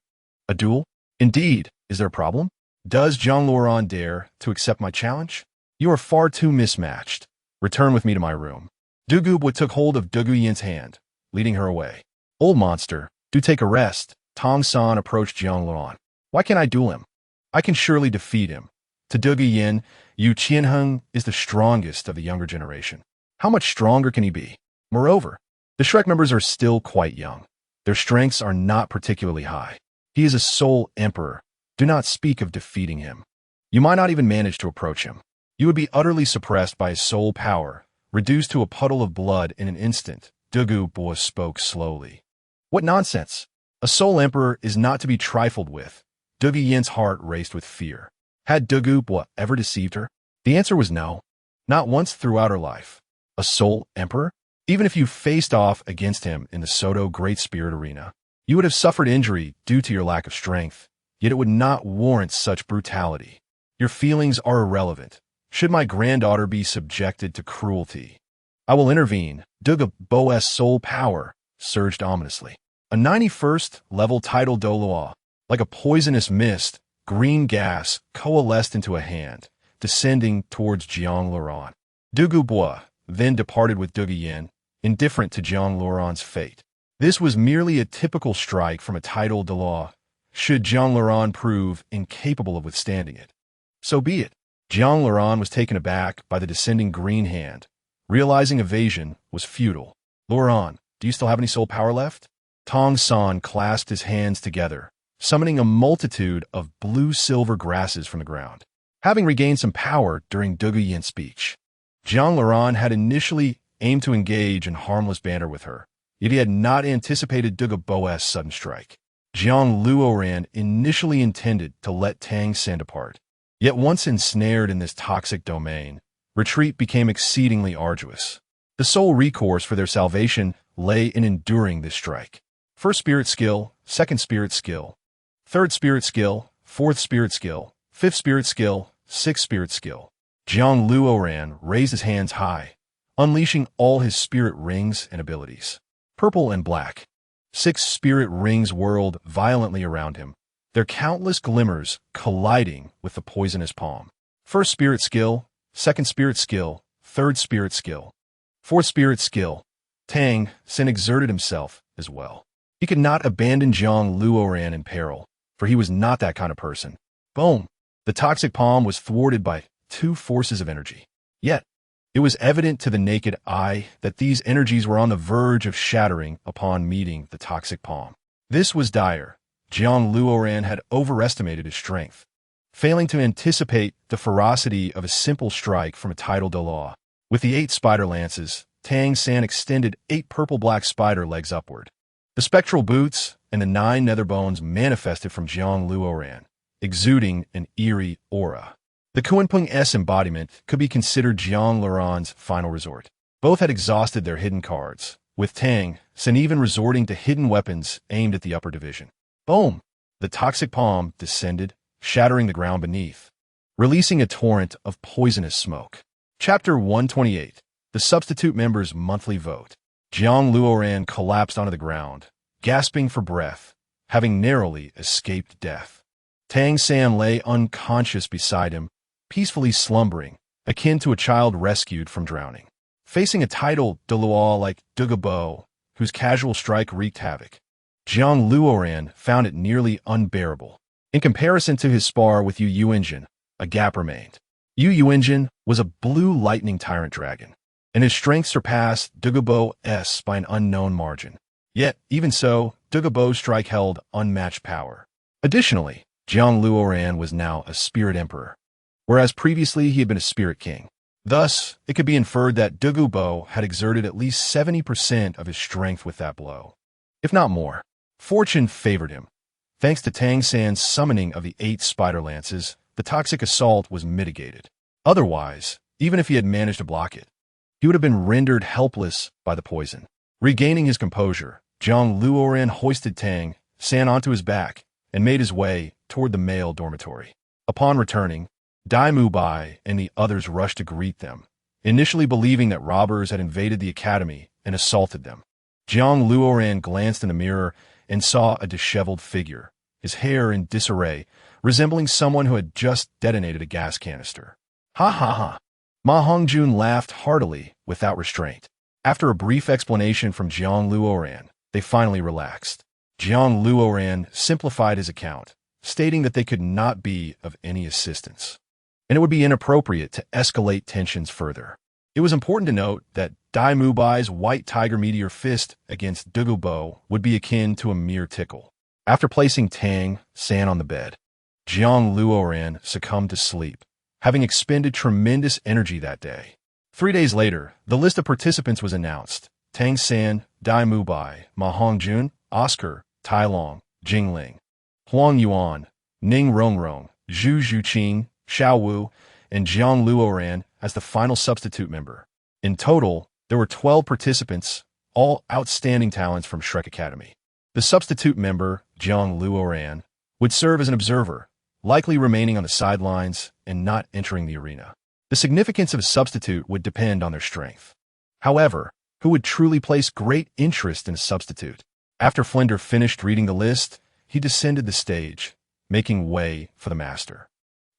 A duel? Indeed. Is there a problem? Does Jiang Laurent dare to accept my challenge? You are far too mismatched. Return with me to my room. Dugub took hold of Duguyen's hand, leading her away. Old monster, do take a rest. Tong San approached Jiang Laurent. Why can't I duel him? I can surely defeat him. To Duguyen, Yu Qianheng is the strongest of the younger generation. How much stronger can he be? Moreover, the Shrek members are still quite young. Their strengths are not particularly high. He is a soul emperor. Do not speak of defeating him. You might not even manage to approach him. You would be utterly suppressed by his soul power, reduced to a puddle of blood in an instant. Dugu Bo spoke slowly. What nonsense! A soul emperor is not to be trifled with. Duguyen's heart raced with fear. Had Dugu Bo ever deceived her? The answer was no. Not once throughout her life. A soul emperor? Even if you faced off against him in the Soto Great Spirit Arena, you would have suffered injury due to your lack of strength, yet it would not warrant such brutality. Your feelings are irrelevant. Should my granddaughter be subjected to cruelty, I will intervene. Dugu Bo's soul power surged ominously. A 91st level tidal Doloa, like a poisonous mist, green gas coalesced into a hand, descending towards Jiang Laurent. Dugu Bo then departed with Duguyen, indifferent to Jiang Laurent's fate. This was merely a typical strike from a tidal Doloa, should Jiang Laurent prove incapable of withstanding it. So be it. Jiang Laurent was taken aback by the descending green hand, realizing evasion was futile. Laurent, do you still have any soul power left? Tong San clasped his hands together, summoning a multitude of blue-silver grasses from the ground. Having regained some power during Duguyen's speech, Jiang Laurent had initially aimed to engage in harmless banter with her, yet he had not anticipated Dugu Bo's sudden strike. Jiang Luoran initially intended to let Tang San depart, yet once ensnared in this toxic domain, retreat became exceedingly arduous. The sole recourse for their salvation lay in enduring this strike. First spirit skill, second spirit skill, third spirit skill, fourth spirit skill, fifth spirit skill, sixth spirit skill. Jiang Luoran raised his hands high, unleashing all his spirit rings and abilities. Purple and black. 6 spirit rings whirled violently around him, their countless glimmers colliding with the poisonous palm. First spirit skill, second spirit skill, third spirit skill, fourth spirit skill. Tang San exerted himself as well. He could not abandon Jiang Luoran in peril, for he was not that kind of person. Boom! The toxic palm was thwarted by 2 forces of energy. Yet, it was evident to the naked eye that these energies were on the verge of shattering upon meeting the toxic palm. This was dire. Jiang Luoran had overestimated his strength, failing to anticipate the ferocity of a simple strike from a tidal Doloa. With the 8 spider lances, Tang San extended 8 purple-black spider legs upward. The spectral boots and the 9 nether bones manifested from Jiang Luoran, exuding an eerie aura. The Kunpeng S embodiment could be considered Jiang Laurent's final resort. Both had exhausted their hidden cards, with Tang San even resorting to hidden weapons aimed at the upper division. Boom! The toxic palm descended, shattering the ground beneath. releasing a torrent of poisonous smoke. Chapter 128. The Substitute Members' Monthly Vote. Jiang Luoran collapsed onto the ground, gasping for breath, having narrowly escaped death. Tang San lay unconscious beside him, peacefully slumbering, akin to a child rescued from drowning. Facing a title Deluo like Dugabo, whose casual strike wreaked havoc, Jiang Luoran found it nearly unbearable. In comparison to his spar with Yu Yuanjin, a gap remained. Yu Yuanjin was a blue lightning tyrant dragon, and his strength surpassed Dugabo's by an unknown margin. Yet, even so, Dugabo's strike held unmatched power. Additionally, Jiang Luoran was now a spirit emperor, whereas previously he had been a spirit king. Thus, it could be inferred that Dugabo had exerted at least 70% of his strength with that blow, if not more. Fortune favored him. Thanks to Tang San's summoning of the 8 spider lances, the toxic assault was mitigated. Otherwise, even if he had managed to block it, he would have been rendered helpless by the poison. Regaining his composure, Jiang Luoran hoisted Tang San onto his back and made his way toward the male dormitory. Upon returning, Dai Mubai and the others rushed to greet them, initially believing that robbers had invaded the academy and assaulted them. Jiang Luoran glanced in the mirror and saw a disheveled figure, his hair in disarray, resembling someone who had just detonated a gas canister. Ha ha ha! Ma Hongjun laughed heartily without restraint. After a brief explanation from Jiang Luoran, they finally relaxed. Jiang Luoran simplified his account, stating that they could not be of any assistance, and it would be inappropriate to escalate tensions further. It was important to note that Dai Mubai's White Tiger Meteor Fist against Dugubo would be akin to a mere tickle. After placing Tang San on the bed, Jiang Luoran succumbed to sleep, having expended tremendous energy that day. 3 days later, the list of participants was announced. Tang San, Dai Mubai, Ma Hongjun, Oscar, Tai Long, Jingling, Huang Yuan, Ning Rongrong, Zhu Zhuqing, Xiao Wu, and Jiang Luoran as the final substitute member. In total, there were 12 participants, all outstanding talents from Shrek Academy. The substitute member, Jiang Luoran, would serve as an observer, likely remaining on the sidelines and not entering the arena. The significance of a substitute would depend on their strength. However, who would truly place great interest in a substitute? After Flinder finished reading the list, he descended the stage, making way for the master.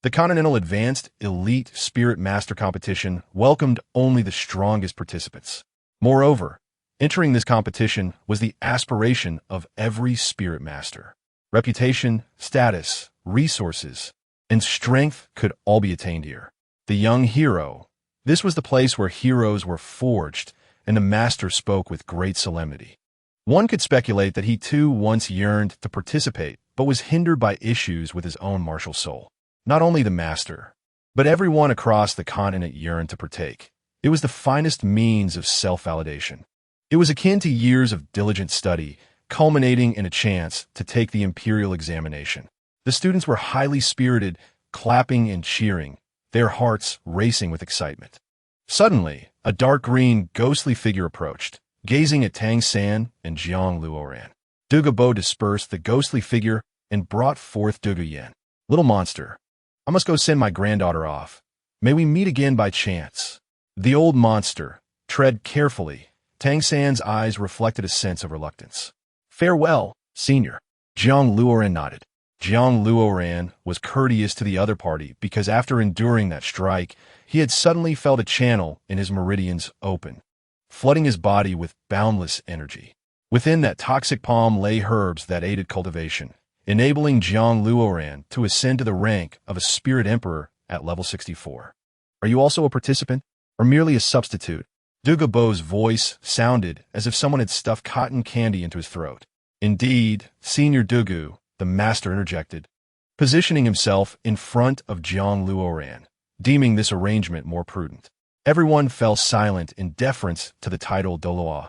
The Continental Advanced Elite Spirit Master Competition welcomed only the strongest participants. Moreover, entering this competition was the aspiration of every spirit master. Reputation, status, resources, and strength could all be attained here. The young hero. This was the place where heroes were forged, and the master spoke with great solemnity. One could speculate that he too once yearned to participate, but was hindered by issues with his own martial soul. Not only the master, but everyone across the continent yearned to partake. It was the finest means of self-validation. It was akin to years of diligent study, culminating in a chance to take the imperial examination. The students were highly spirited, clapping and cheering, their hearts racing with excitement. Suddenly, a dark green, ghostly figure approached, gazing at Tang San and Jiang Luoran. Dugabo dispersed the ghostly figure and brought forth Duguyen. Little monster, I must go send my granddaughter off. May we meet again by chance. The old monster, tread carefully. Tang San's eyes reflected a sense of reluctance. Farewell, senior. Jiang Luoran nodded. Jiang Luoran was courteous to the other party because after enduring that strike, he had suddenly felt a channel in his meridians open, flooding his body with boundless energy. Within that toxic palm lay herbs that aided cultivation, enabling Jiang Luoran to ascend to the rank of a spirit emperor at level 64. Are you also a participant, or merely a substitute? Dugabo's voice sounded as if someone had stuffed cotton candy into his throat. Indeed, Senior Dugu, the master interjected, positioning himself in front of Jiang Luoran, deeming this arrangement more prudent. Everyone fell silent in deference to the title Doloa.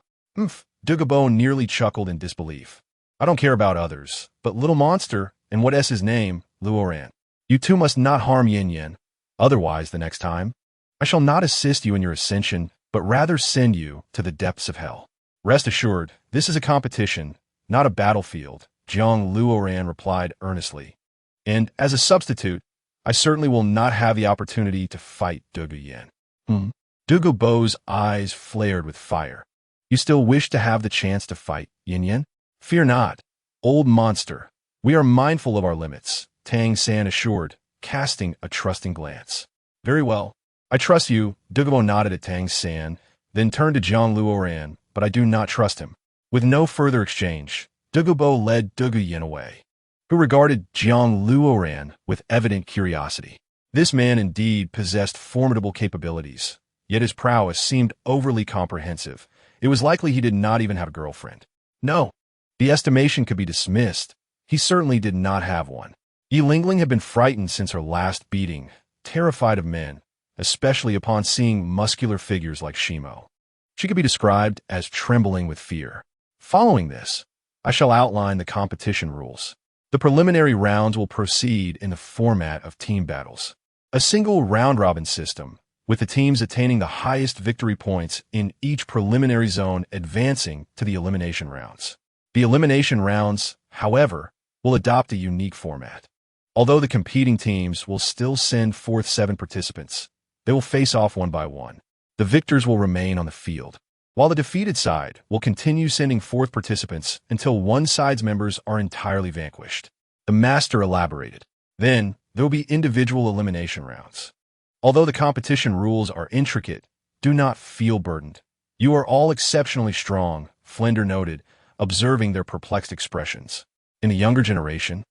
Dugabo nearly chuckled in disbelief. I don't care about others, but little monster, and what is his name, Luoran. You two must not harm Yin Yin. Otherwise, the next time, I shall not assist you in your ascension, but rather send you to the depths of hell. Rest assured, this is a competition, not a battlefield, Jiang Luoran replied earnestly. And, as a substitute, I certainly will not have the opportunity to fight Dugu Yen. Dugu Bo's eyes flared with fire. You still wish to have the chance to fight, Yin Yen? Fear not, old monster. We are mindful of our limits, Tang San assured, casting a trusting glance. Very well. I trust you, Dugu Bo nodded at Tang San, then turned to Jiang Luoran, but I do not trust him. With no further exchange, Dugu Bo led Dugu Yin away, who regarded Jiang Luoran with evident curiosity. This man indeed possessed formidable capabilities, yet his prowess seemed overly comprehensive. It was likely he did not even have a girlfriend. No, the estimation could be dismissed. He certainly did not have one. Yi Lingling had been frightened since her last beating, terrified of men, especially upon seeing muscular figures like Shimo. She could be described as trembling with fear. Following this, I shall outline the competition rules. The preliminary rounds will proceed in the format of team battles, a single round-robin system, with the teams attaining the highest victory points in each preliminary zone advancing to the elimination rounds. The elimination rounds, however, will adopt a unique format. Although the competing teams will still send forth 7 participants, they will face off one by one. The victors will remain on the field, while the defeated side will continue sending forth participants until one side's members are entirely vanquished. The master elaborated. Then, there will be individual elimination rounds. Although the competition rules are intricate, do not feel burdened. You are all exceptionally strong, Flender noted, observing their perplexed expressions. In the younger generation,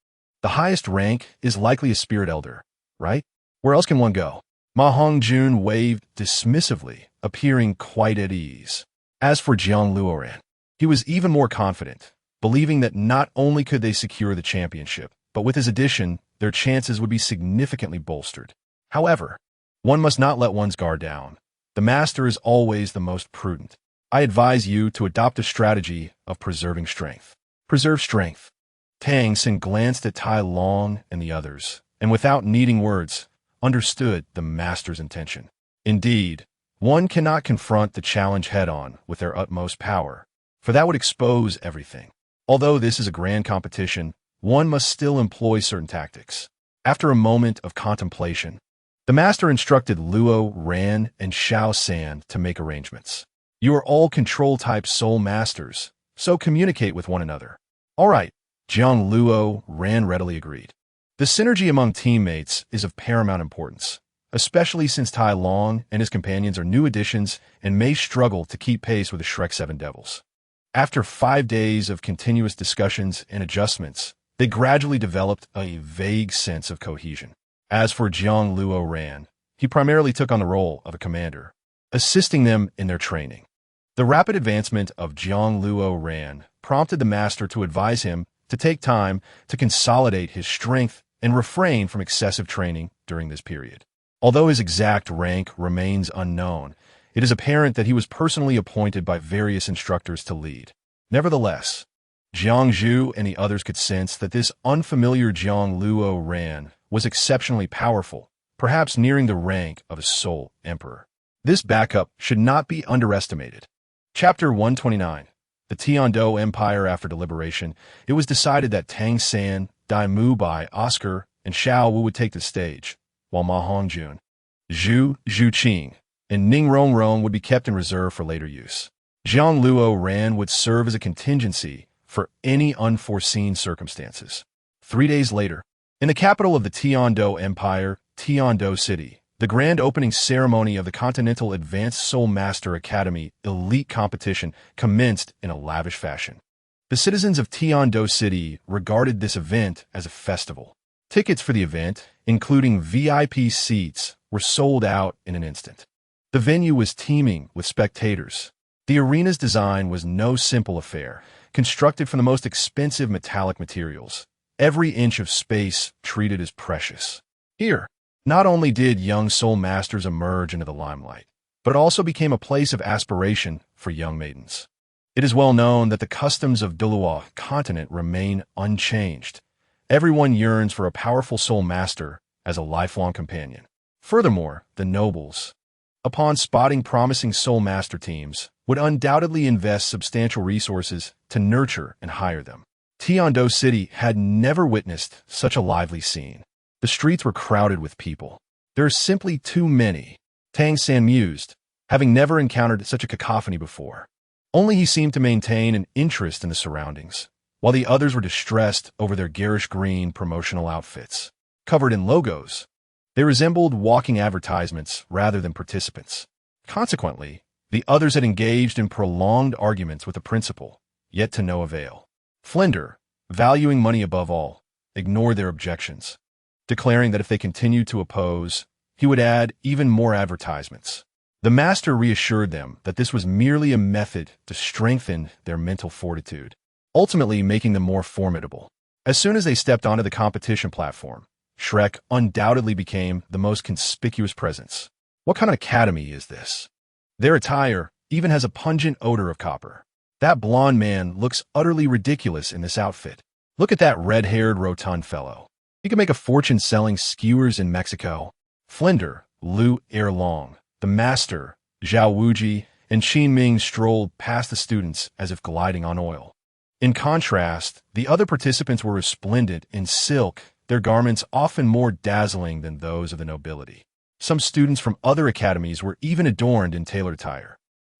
the highest rank is likely a spirit elder, right? Where else can one go? Ma Hongjun waved dismissively, appearing quite at ease. As for Jiang Luoran, he was even more confident, believing that not only could they secure the championship, but with his addition, their chances would be significantly bolstered. However, one must not let one's guard down. The master is always the most prudent. I advise you to adopt a strategy of preserving strength. Preserve strength. Tang Sin glanced at Tai Long and the others, and without needing words, understood the master's intention. Indeed, one cannot confront the challenge head-on with their utmost power, for that would expose everything. Although this is a grand competition, one must still employ certain tactics. After a moment of contemplation, the master instructed Luo, Ran, and Xiao San to make arrangements. You are all control-type soul masters, so communicate with one another. All right, Jiang Luo, Ran readily agreed. The synergy among teammates is of paramount importance, especially since Tai Long and his companions are new additions and may struggle to keep pace with the Shrek 7 Devils. After 5 days of continuous discussions and adjustments, they gradually developed a vague sense of cohesion. As for Jiang Luo Ran, he primarily took on the role of a commander, assisting them in their training. The rapid advancement of Jiang Luo Ran prompted the master to advise him to take time to consolidate his strength and refrain from excessive training during this period. Although his exact rank remains unknown, it is apparent that he was personally appointed by various instructors to lead. Nevertheless, Jiang Zhu and the others could sense that this unfamiliar Jiang Luo Ran was exceptionally powerful, perhaps nearing the rank of a Soul Emperor. This backup should not be underestimated. Chapter 129. The Tiando Empire. After deliberation, it was decided that Tang San, Dai Mu Bai, Oscar, and Xiao Wu would take the stage, while Ma Hongjun, Zhu Qing, and Ning Rongrong would be kept in reserve for later use. Jiang Luo Ran would serve as a contingency for any unforeseen circumstances. 3 days later, in the capital of the Tiando Empire, Tiando City, the grand opening ceremony of the Continental Advanced Soul Master Academy Elite Competition commenced in a lavish fashion. The citizens of Tiando City regarded this event as a festival. Tickets for the event, including VIP seats, were sold out in an instant. The venue was teeming with spectators. The arena's design was no simple affair, constructed from the most expensive metallic materials, every inch of space treated as precious. Here, not only did young soul masters emerge into the limelight, but it also became a place of aspiration for young maidens. It is well known that the customs of Dulua continent remain unchanged. Everyone yearns for a powerful soul master as a lifelong companion. Furthermore, the nobles, upon spotting promising soul master teams, would undoubtedly invest substantial resources to nurture and hire them. Tiando City had never witnessed such a lively scene. The streets were crowded with people. There are simply too many, Tang San mused, having never encountered such a cacophony before. Only he seemed to maintain an interest in the surroundings, while the others were distressed over their garish green promotional outfits. Covered in logos, they resembled walking advertisements rather than participants. Consequently, the others had engaged in prolonged arguments with the principal, yet to no avail. Flinder, valuing money above all, ignored their objections, declaring that if they continued to oppose, he would add even more advertisements. The master reassured them that this was merely a method to strengthen their mental fortitude, ultimately making them more formidable. As soon as they stepped onto the competition platform, Shrek undoubtedly became the most conspicuous presence. What kind of academy is this? Their attire even has a pungent odor of copper. That blonde man looks utterly ridiculous in this outfit. Look at that red-haired rotund fellow. He could make a fortune selling skewers in Mexico. Flinder, Lu Erlong, the master, Zhao Wuji, and Qin Ming strolled past the students as if gliding on oil. In contrast, the other participants were resplendent in silk, their garments often more dazzling than those of the nobility. Some students from other academies were even adorned in tailored attire.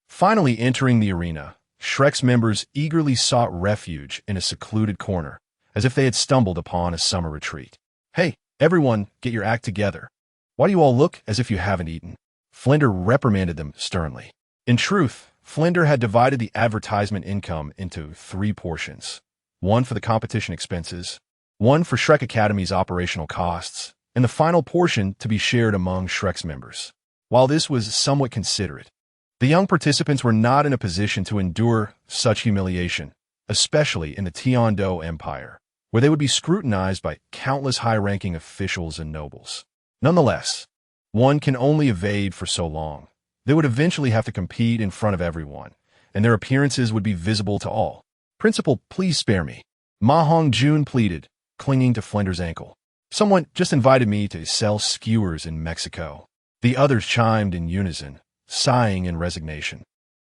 Finally entering the arena, Shrek's members eagerly sought refuge in a secluded corner, as if they had stumbled upon a summer retreat. Hey, everyone, get your act together. Why do you all look as if you haven't eaten? Flinder reprimanded them sternly. In truth, Flinder had divided the advertisement income into 3 portions. One for the competition expenses, one for Shrek Academy's operational costs, and the final portion to be shared among Shrek's members. While this was somewhat considerate, the young participants were not in a position to endure such humiliation, especially in the Tiando Empire, where they would be scrutinized by countless high-ranking officials and nobles. Nonetheless, one can only evade for so long. They would eventually have to compete in front of everyone, and their appearances would be visible to all. Principal, please spare me. Ma Hongjun pleaded, clinging to Flinder's ankle. Someone just invited me to sell skewers in Mexico. The others chimed in unison, sighing in resignation,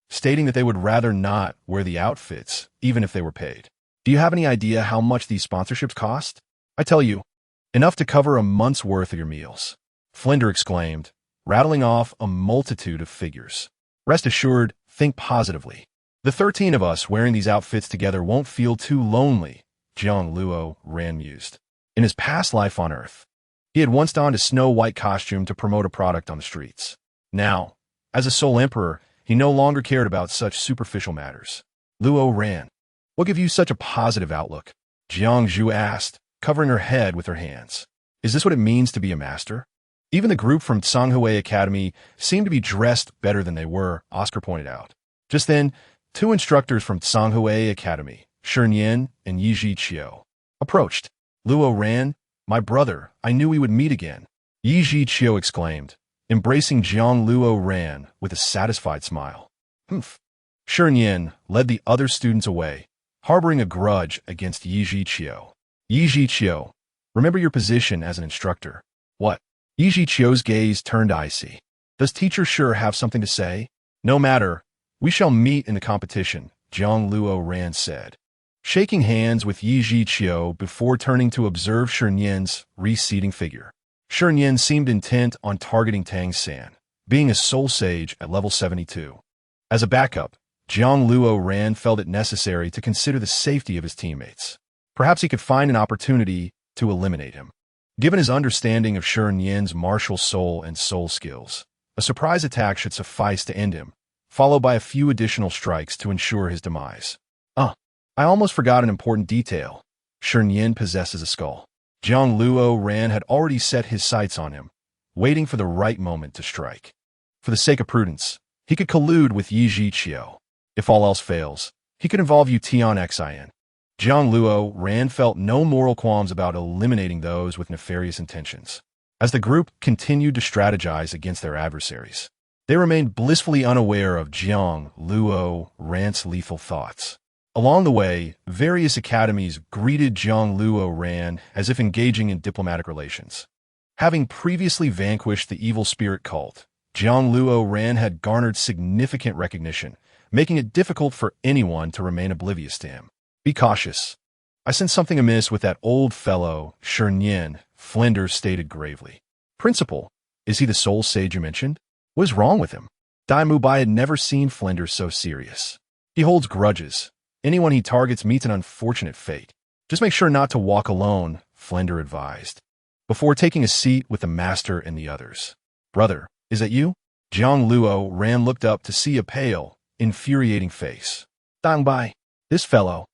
stating that they would rather not wear the outfits, even if they were paid. Do you have any idea how much these sponsorships cost? I tell you, enough to cover a month's worth of your meals. Flinder exclaimed, rattling off a multitude of figures. Rest assured, think positively. The 13 of us wearing these outfits together won't feel too lonely, Jiang Luo Ran mused. In his past life on Earth, he had once donned a snow-white costume to promote a product on the streets. Now, as a sole emperor, he no longer cared about such superficial matters. Luo Ran, what gave you such a positive outlook? Jiang Zhu asked, covering her head with her hands. Is this what it means to be a master? Even the group from Tsanghui Academy seemed to be dressed better than they were, Oscar pointed out. Just then, 2 instructors from Tsanghui Academy, Shernyan and Yizhi Qiu, approached. Luo Ran, my brother, I knew we would meet again. Yizhi Qiu exclaimed, embracing Jiang Luo Ran with a satisfied smile. Humph. Shernyan led the other students away, harboring a grudge against Yizhi Qiu. Yizhi Qiu, remember your position as an instructor. What? Yizhi Qiu's gaze turned icy. Does teacher sure have something to say? No matter. We shall meet in the competition, Jiang Luo Ran said, shaking hands with Yizhi Qiu before turning to observe Shernyan's receding figure. Shernyan seemed intent on targeting Tang San, being a soul sage at level 72. As a backup, Jiang Luo Ran felt it necessary to consider the safety of his teammates. Perhaps he could find an opportunity to eliminate him. Given his understanding of Shernyan's martial soul and soul skills, a surprise attack should suffice to end him, followed by a few additional strikes to ensure his demise. I almost forgot an important detail. Shernyan possesses a skull. Jiang Luo Ran had already set his sights on him, waiting for the right moment to strike. For the sake of prudence, he could collude with Yizhi Qiu. If all else fails, he could involve Utian Xin. Jiang Luo Ran felt no moral qualms about eliminating those with nefarious intentions. As the group continued to strategize against their adversaries, they remained blissfully unaware of Jiang Luo Ran's lethal thoughts. Along the way, various academies greeted Jiang Luo Ran as if engaging in diplomatic relations. Having previously vanquished the evil spirit cult, Jiang Luo Ran had garnered significant recognition, making it difficult for anyone to remain oblivious to him. Be cautious. I sense something amiss with that old fellow, Shernyen, Flinders stated gravely. Principal, is he the soul sage you mentioned? What is wrong with him? Dai Mubai had never seen Flinders so serious. He holds grudges. Anyone he targets meets an unfortunate fate. Just make sure not to walk alone, Flender advised, before taking a seat with the master and the others. Brother, is that you? Jiang Luo Ran looked up to see a pale, infuriating face. Dang Bai, this fellow,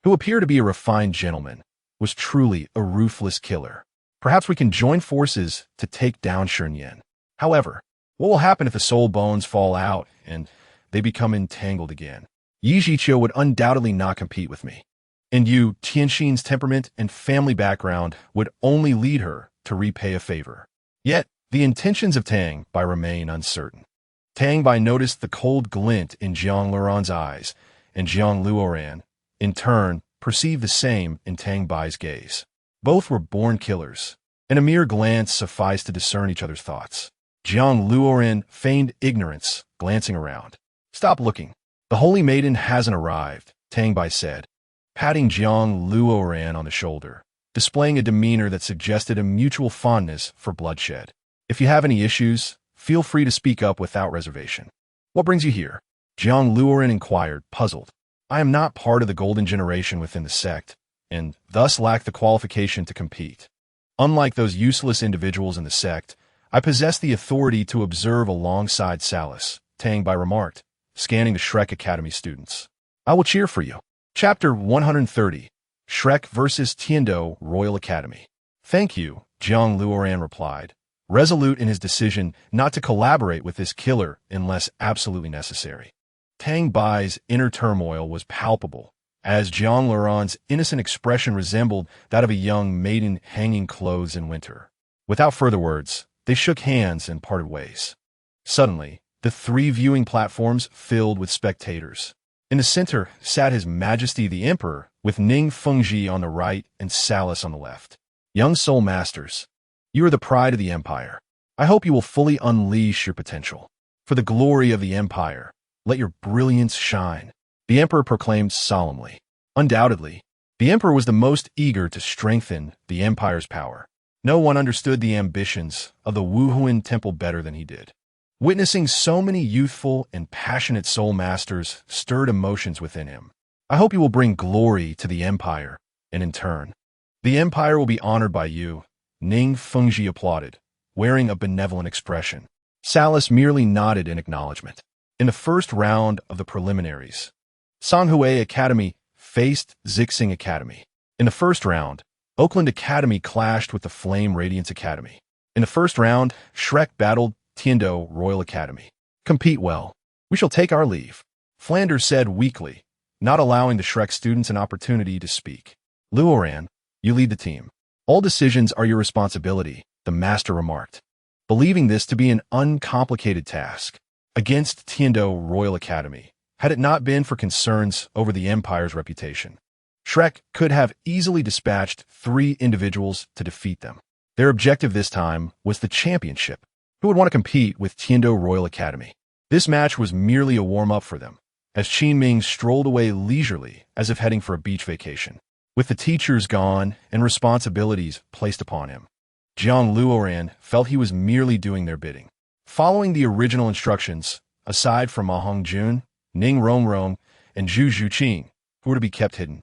who appeared to be a refined gentleman, was truly a ruthless killer. Perhaps we can join forces to take down Shernyen. However, what will happen if the soul bones fall out and they become entangled again? Yi Zhiqiu would undoubtedly not compete with me. And you, Tianxin's temperament and family background would only lead her to repay a favor. Yet, the intentions of Tang Bai remain uncertain. Tang Bai noticed the cold glint in Jiang Luoran's eyes, and Jiang Luoran, in turn, perceived the same in Tang Bai's gaze. Both were born killers, and a mere glance sufficed to discern each other's thoughts. Jiang Luoran feigned ignorance, glancing around. Stop looking. The holy maiden hasn't arrived, Tang Bai said, patting Jiang Luoran on the shoulder, displaying a demeanor that suggested a mutual fondness for bloodshed. If you have any issues, feel free to speak up without reservation. What brings you here? Jiang Luoran inquired, puzzled. I am not part of the golden generation within the sect, and thus lack the qualification to compete. Unlike those useless individuals in the sect, I possess the authority to observe alongside Salus, Tang Bai remarked, scanning the Shrek Academy students. I will cheer for you. Chapter 130, Shrek vs. Tiando Royal Academy. Thank you, Jiang Luoran replied, resolute in his decision not to collaborate with this killer unless absolutely necessary. Tang Bai's inner turmoil was palpable, as Jiang Luoran's innocent expression resembled that of a young maiden hanging clothes in winter. Without further words, they shook hands and parted ways. Suddenly, the 3 viewing platforms filled with spectators. In the center sat His Majesty the Emperor, with Ning Fengji on the right and Salus on the left. Young Soul Masters, you are the pride of the Empire. I hope you will fully unleash your potential. For the glory of the Empire, let your brilliance shine, the Emperor proclaimed solemnly. Undoubtedly, the Emperor was the most eager to strengthen the Empire's power. No one understood the ambitions of the Wuhuan Temple better than he did. Witnessing so many youthful and passionate soul masters stirred emotions within him. I hope you will bring glory to the Empire, and in turn, the Empire will be honored by you, Ning Fengji applauded, wearing a benevolent expression. Salus merely nodded in acknowledgement. In the first round of the preliminaries, Sanghui Academy faced Zixing Academy. In the first round, Oakland Academy clashed with the Flame Radiance Academy. In the first round, Shrek battled Tiando Royal Academy. Compete well. We shall take our leave, Flanders said weakly, not allowing the Shrek students an opportunity to speak. Luoran, you lead the team. All decisions are your responsibility, the master remarked, believing this to be an uncomplicated task. Against Tiando Royal Academy, had it not been for concerns over the Empire's reputation, Shrek could have easily dispatched 3 individuals to defeat them. Their objective this time was the championship. Who would want to compete with Tiando Royal Academy? This match was merely a warm-up for them, as Qin Ming strolled away leisurely as if heading for a beach vacation. With the teachers gone and responsibilities placed upon him, Jiang Luoran felt he was merely doing their bidding. Following the original instructions, aside from Ma Hongjun, Ning Rongrong, and Zhu Zhuqing, who were to be kept hidden,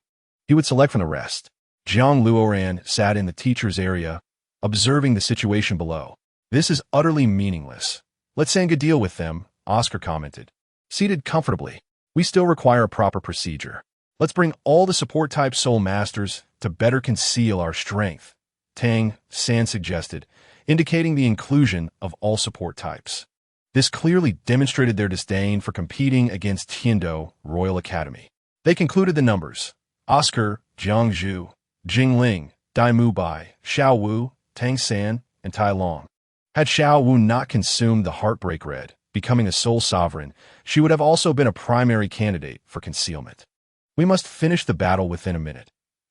he would select from the rest. Jiang Luoran sat in the teacher's area, observing the situation below. This is utterly meaningless. Let's say a good deal with them, Oscar commented. Seated comfortably, we still require a proper procedure. Let's bring all the support-type soul masters to better conceal our strength, Tang San suggested, indicating the inclusion of all support types. This clearly demonstrated their disdain for competing against Tiando Royal Academy. They concluded the numbers. Oscar, Jiang Zhu, Jingling, Dai Mubai, Xiao Wu, Tang San, and Tai Long. Had Xiao Wu not consumed the Heartbreak Red, becoming a soul sovereign, she would have also been a primary candidate for concealment. We must finish the battle within a minute,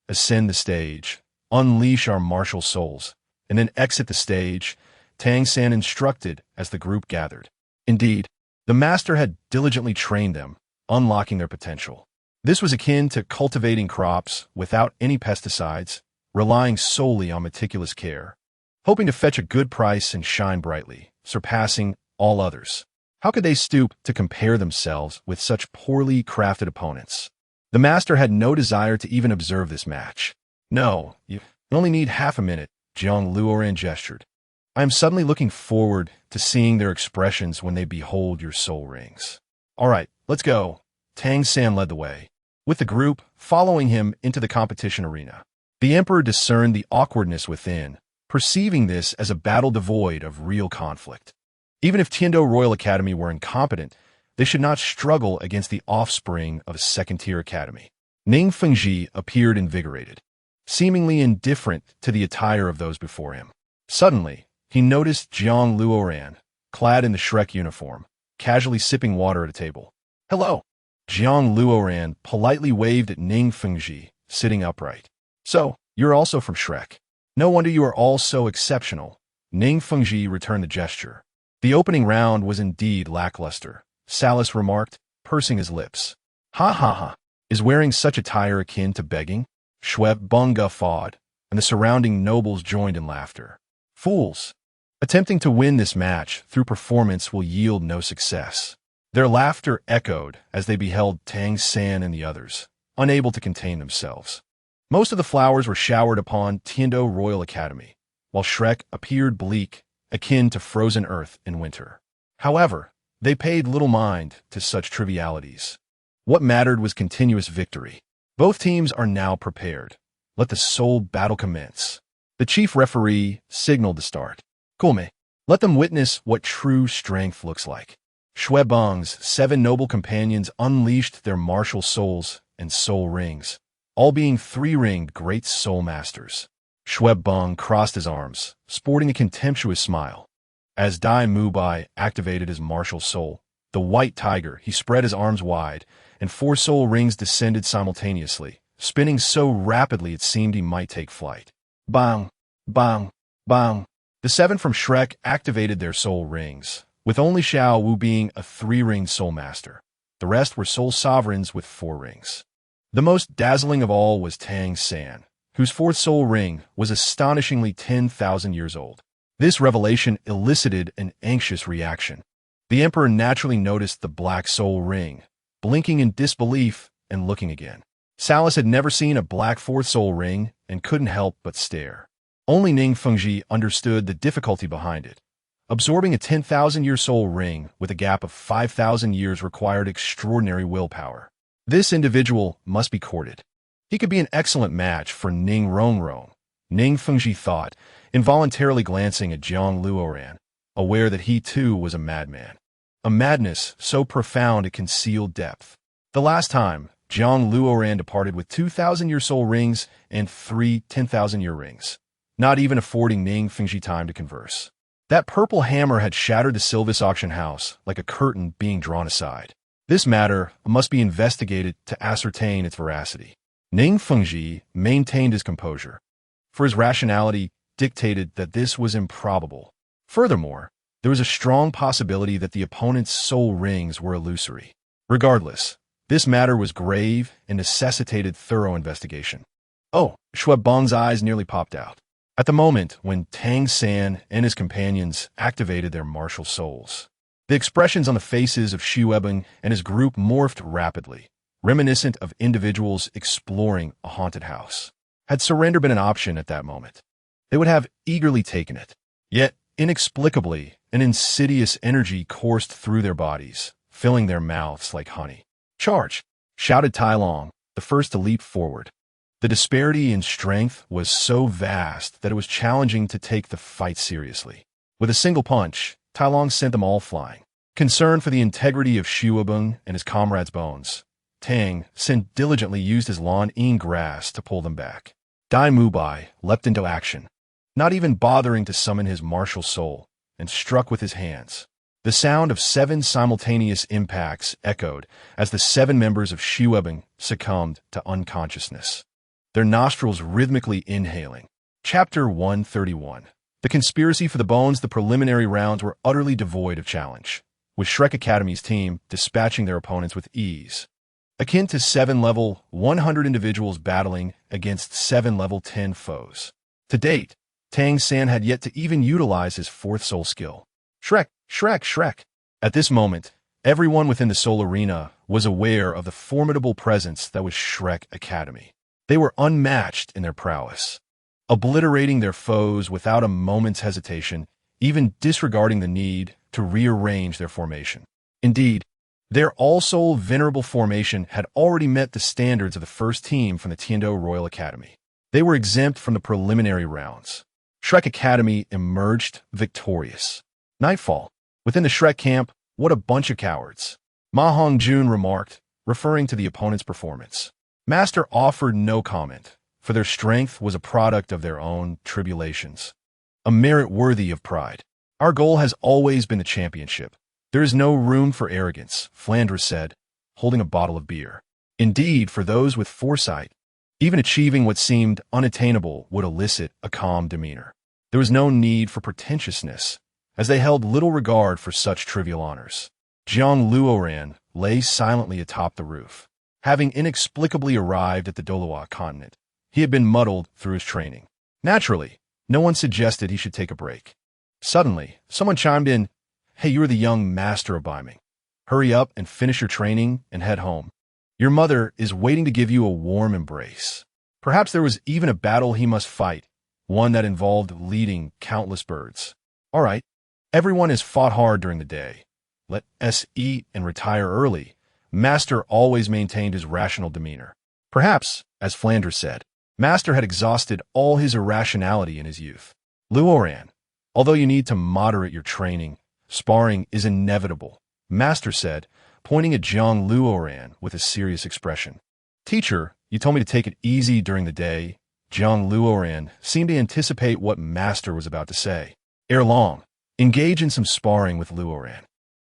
ascend the stage, unleash our martial souls, and then exit the stage, Tang San instructed as the group gathered. Indeed, the master had diligently trained them, unlocking their potential. This was akin to cultivating crops without any pesticides, relying solely on meticulous care, hoping to fetch a good price and shine brightly, surpassing all others. How could they stoop to compare themselves with such poorly crafted opponents? The master had no desire to even observe this match. No, you only need half a minute, Jiang Luoran gestured. I am suddenly looking forward to seeing their expressions when they behold your soul rings. All right, let's go. Tang San led the way, with the group following him into the competition arena. The emperor discerned the awkwardness within, perceiving this as a battle devoid of real conflict. Even if Tiando Royal Academy were incompetent, they should not struggle against the offspring of a second-tier academy. Ning Fengji appeared invigorated, seemingly indifferent to the attire of those before him. Suddenly, he noticed Jiang Luoran, clad in the Shrek uniform, casually sipping water at a table. Hello. Jiang Luoran politely waved at Ning Fengji, sitting upright. So, you're also from Shrek. No wonder you are all so exceptional. Ning Fengji returned the gesture. The opening round was indeed lackluster, Salas remarked, pursing his lips. Ha ha ha. Is wearing such attire akin to begging? Shweb Bung guffawed, and the surrounding nobles joined in laughter. Fools! Attempting to win this match through performance will yield no success. Their laughter echoed as they beheld Tang San and the others, unable to contain themselves. Most of the flowers were showered upon Tiando Royal Academy, while Shrek appeared bleak, akin to frozen earth in winter. However, they paid little mind to such trivialities. What mattered was continuous victory. Both teams are now prepared. Let the soul battle commence. The chief referee signaled the start. Kulme, let them witness what true strength looks like. Shwebong's 7 noble companions unleashed their martial souls and soul rings, all being 3-ringed great soul masters. Shwebong crossed his arms, sporting a contemptuous smile. As Dai Mubai activated his martial soul, the white tiger, he spread his arms wide, and 4 soul rings descended simultaneously, spinning so rapidly it seemed he might take flight. Bang! Bang! Bang! The 7 from Shrek activated their soul rings, with only Xiao Wu being a 3-ringed soul master. The rest were soul sovereigns with 4 rings. The most dazzling of all was Tang San, whose 4th soul ring was astonishingly 10,000 years old. This revelation elicited an anxious reaction. The emperor naturally noticed the black soul ring, blinking in disbelief and looking again. Salas had never seen a black 4th soul ring and couldn't help but stare. Only Ning Fengji understood the difficulty behind it. Absorbing a 10,000-year soul ring with a gap of 5,000 years required extraordinary willpower. This individual must be courted. He could be an excellent match for Ning Rongrong, Ning Fengji thought, involuntarily glancing at Jiang Luoran, aware that he too was a madman. A madness so profound it concealed depth. The last time, Jiang Luoran departed with 2,000-year soul rings and 3 10,000-year rings, not even affording Ning Fengji time to converse. That purple hammer had shattered the Silvis auction house like a curtain being drawn aside. This matter must be investigated to ascertain its veracity. Ning Fengji maintained his composure, for his rationality dictated that this was improbable. Furthermore, there was a strong possibility that the opponent's soul rings were illusory. Regardless, this matter was grave and necessitated thorough investigation. Oh, Shwebong's eyes nearly popped out at the moment when Tang San and his companions activated their martial souls. The expressions on the faces of Shwebong and his group morphed rapidly, reminiscent of individuals exploring a haunted house. Had surrender been an option at that moment, they would have eagerly taken it. Yet, inexplicably, an insidious energy coursed through their bodies, filling their mouths like honey. Charge! Shouted Tai Long, the first to leap forward. The disparity in strength was so vast that it was challenging to take the fight seriously. With a single punch, Tai Long sent them all flying. Concerned for the integrity of Shwebong and his comrades' bones, Tang San diligently used his lawn in grass to pull them back. Dai Mubai leapt into action, not even bothering to summon his martial soul, and struck with his hands. The sound of 7 simultaneous impacts echoed as the 7 members of Shwebong succumbed to unconsciousness, their nostrils rhythmically inhaling. Chapter 131. The conspiracy for the bones. The preliminary rounds were utterly devoid of challenge, with Shrek Academy's team dispatching their opponents with ease. akin to 7 level 100 individuals battling against 7 level 10 foes. To date, Tang San had yet to even utilize his 4th soul skill. Shrek, Shrek, Shrek. At this moment, everyone within the soul arena was aware of the formidable presence that was Shrek Academy. They were unmatched in their prowess, obliterating their foes without a moment's hesitation, even disregarding the need to rearrange their formation. Indeed, their all-soul venerable formation had already met the standards of the first team from the Tiando Royal Academy. They were exempt from the preliminary rounds. Shrek Academy emerged victorious. Nightfall. Within the Shrek camp, what a bunch of cowards, Ma Hongjun remarked, referring to the opponent's performance. Master offered no comment, for their strength was a product of their own tribulations. A merit worthy of pride. Our goal has always been the championship. There is no room for arrogance, Flanders said, holding a bottle of beer. Indeed, for those with foresight, even achieving what seemed unattainable would elicit a calm demeanor. There was no need for pretentiousness, as they held little regard for such trivial honors. Jiang Luoran lay silently atop the roof. Having inexplicably arrived at the Doloa continent, he had been muddled through his training. Naturally, no one suggested he should take a break. Suddenly, someone chimed in, "Hey, you're the young master of Biming. Hurry up and finish your training and head home. Your mother is waiting to give you a warm embrace." Perhaps there was even a battle he must fight, one that involved leading countless birds. All right, everyone has fought hard during the day. Let us eat and retire early. Master always maintained his rational demeanor. Perhaps, as Flanders said, Master had exhausted all his irrationality in his youth. Luoran, although you need to moderate your training, sparring is inevitable, Master said, pointing at Jiang Luoran with a serious expression. Teacher, you told me to take it easy during the day. Jiang Luoran seemed to anticipate what Master was about to say. Ere long, engage in some sparring with Luoran.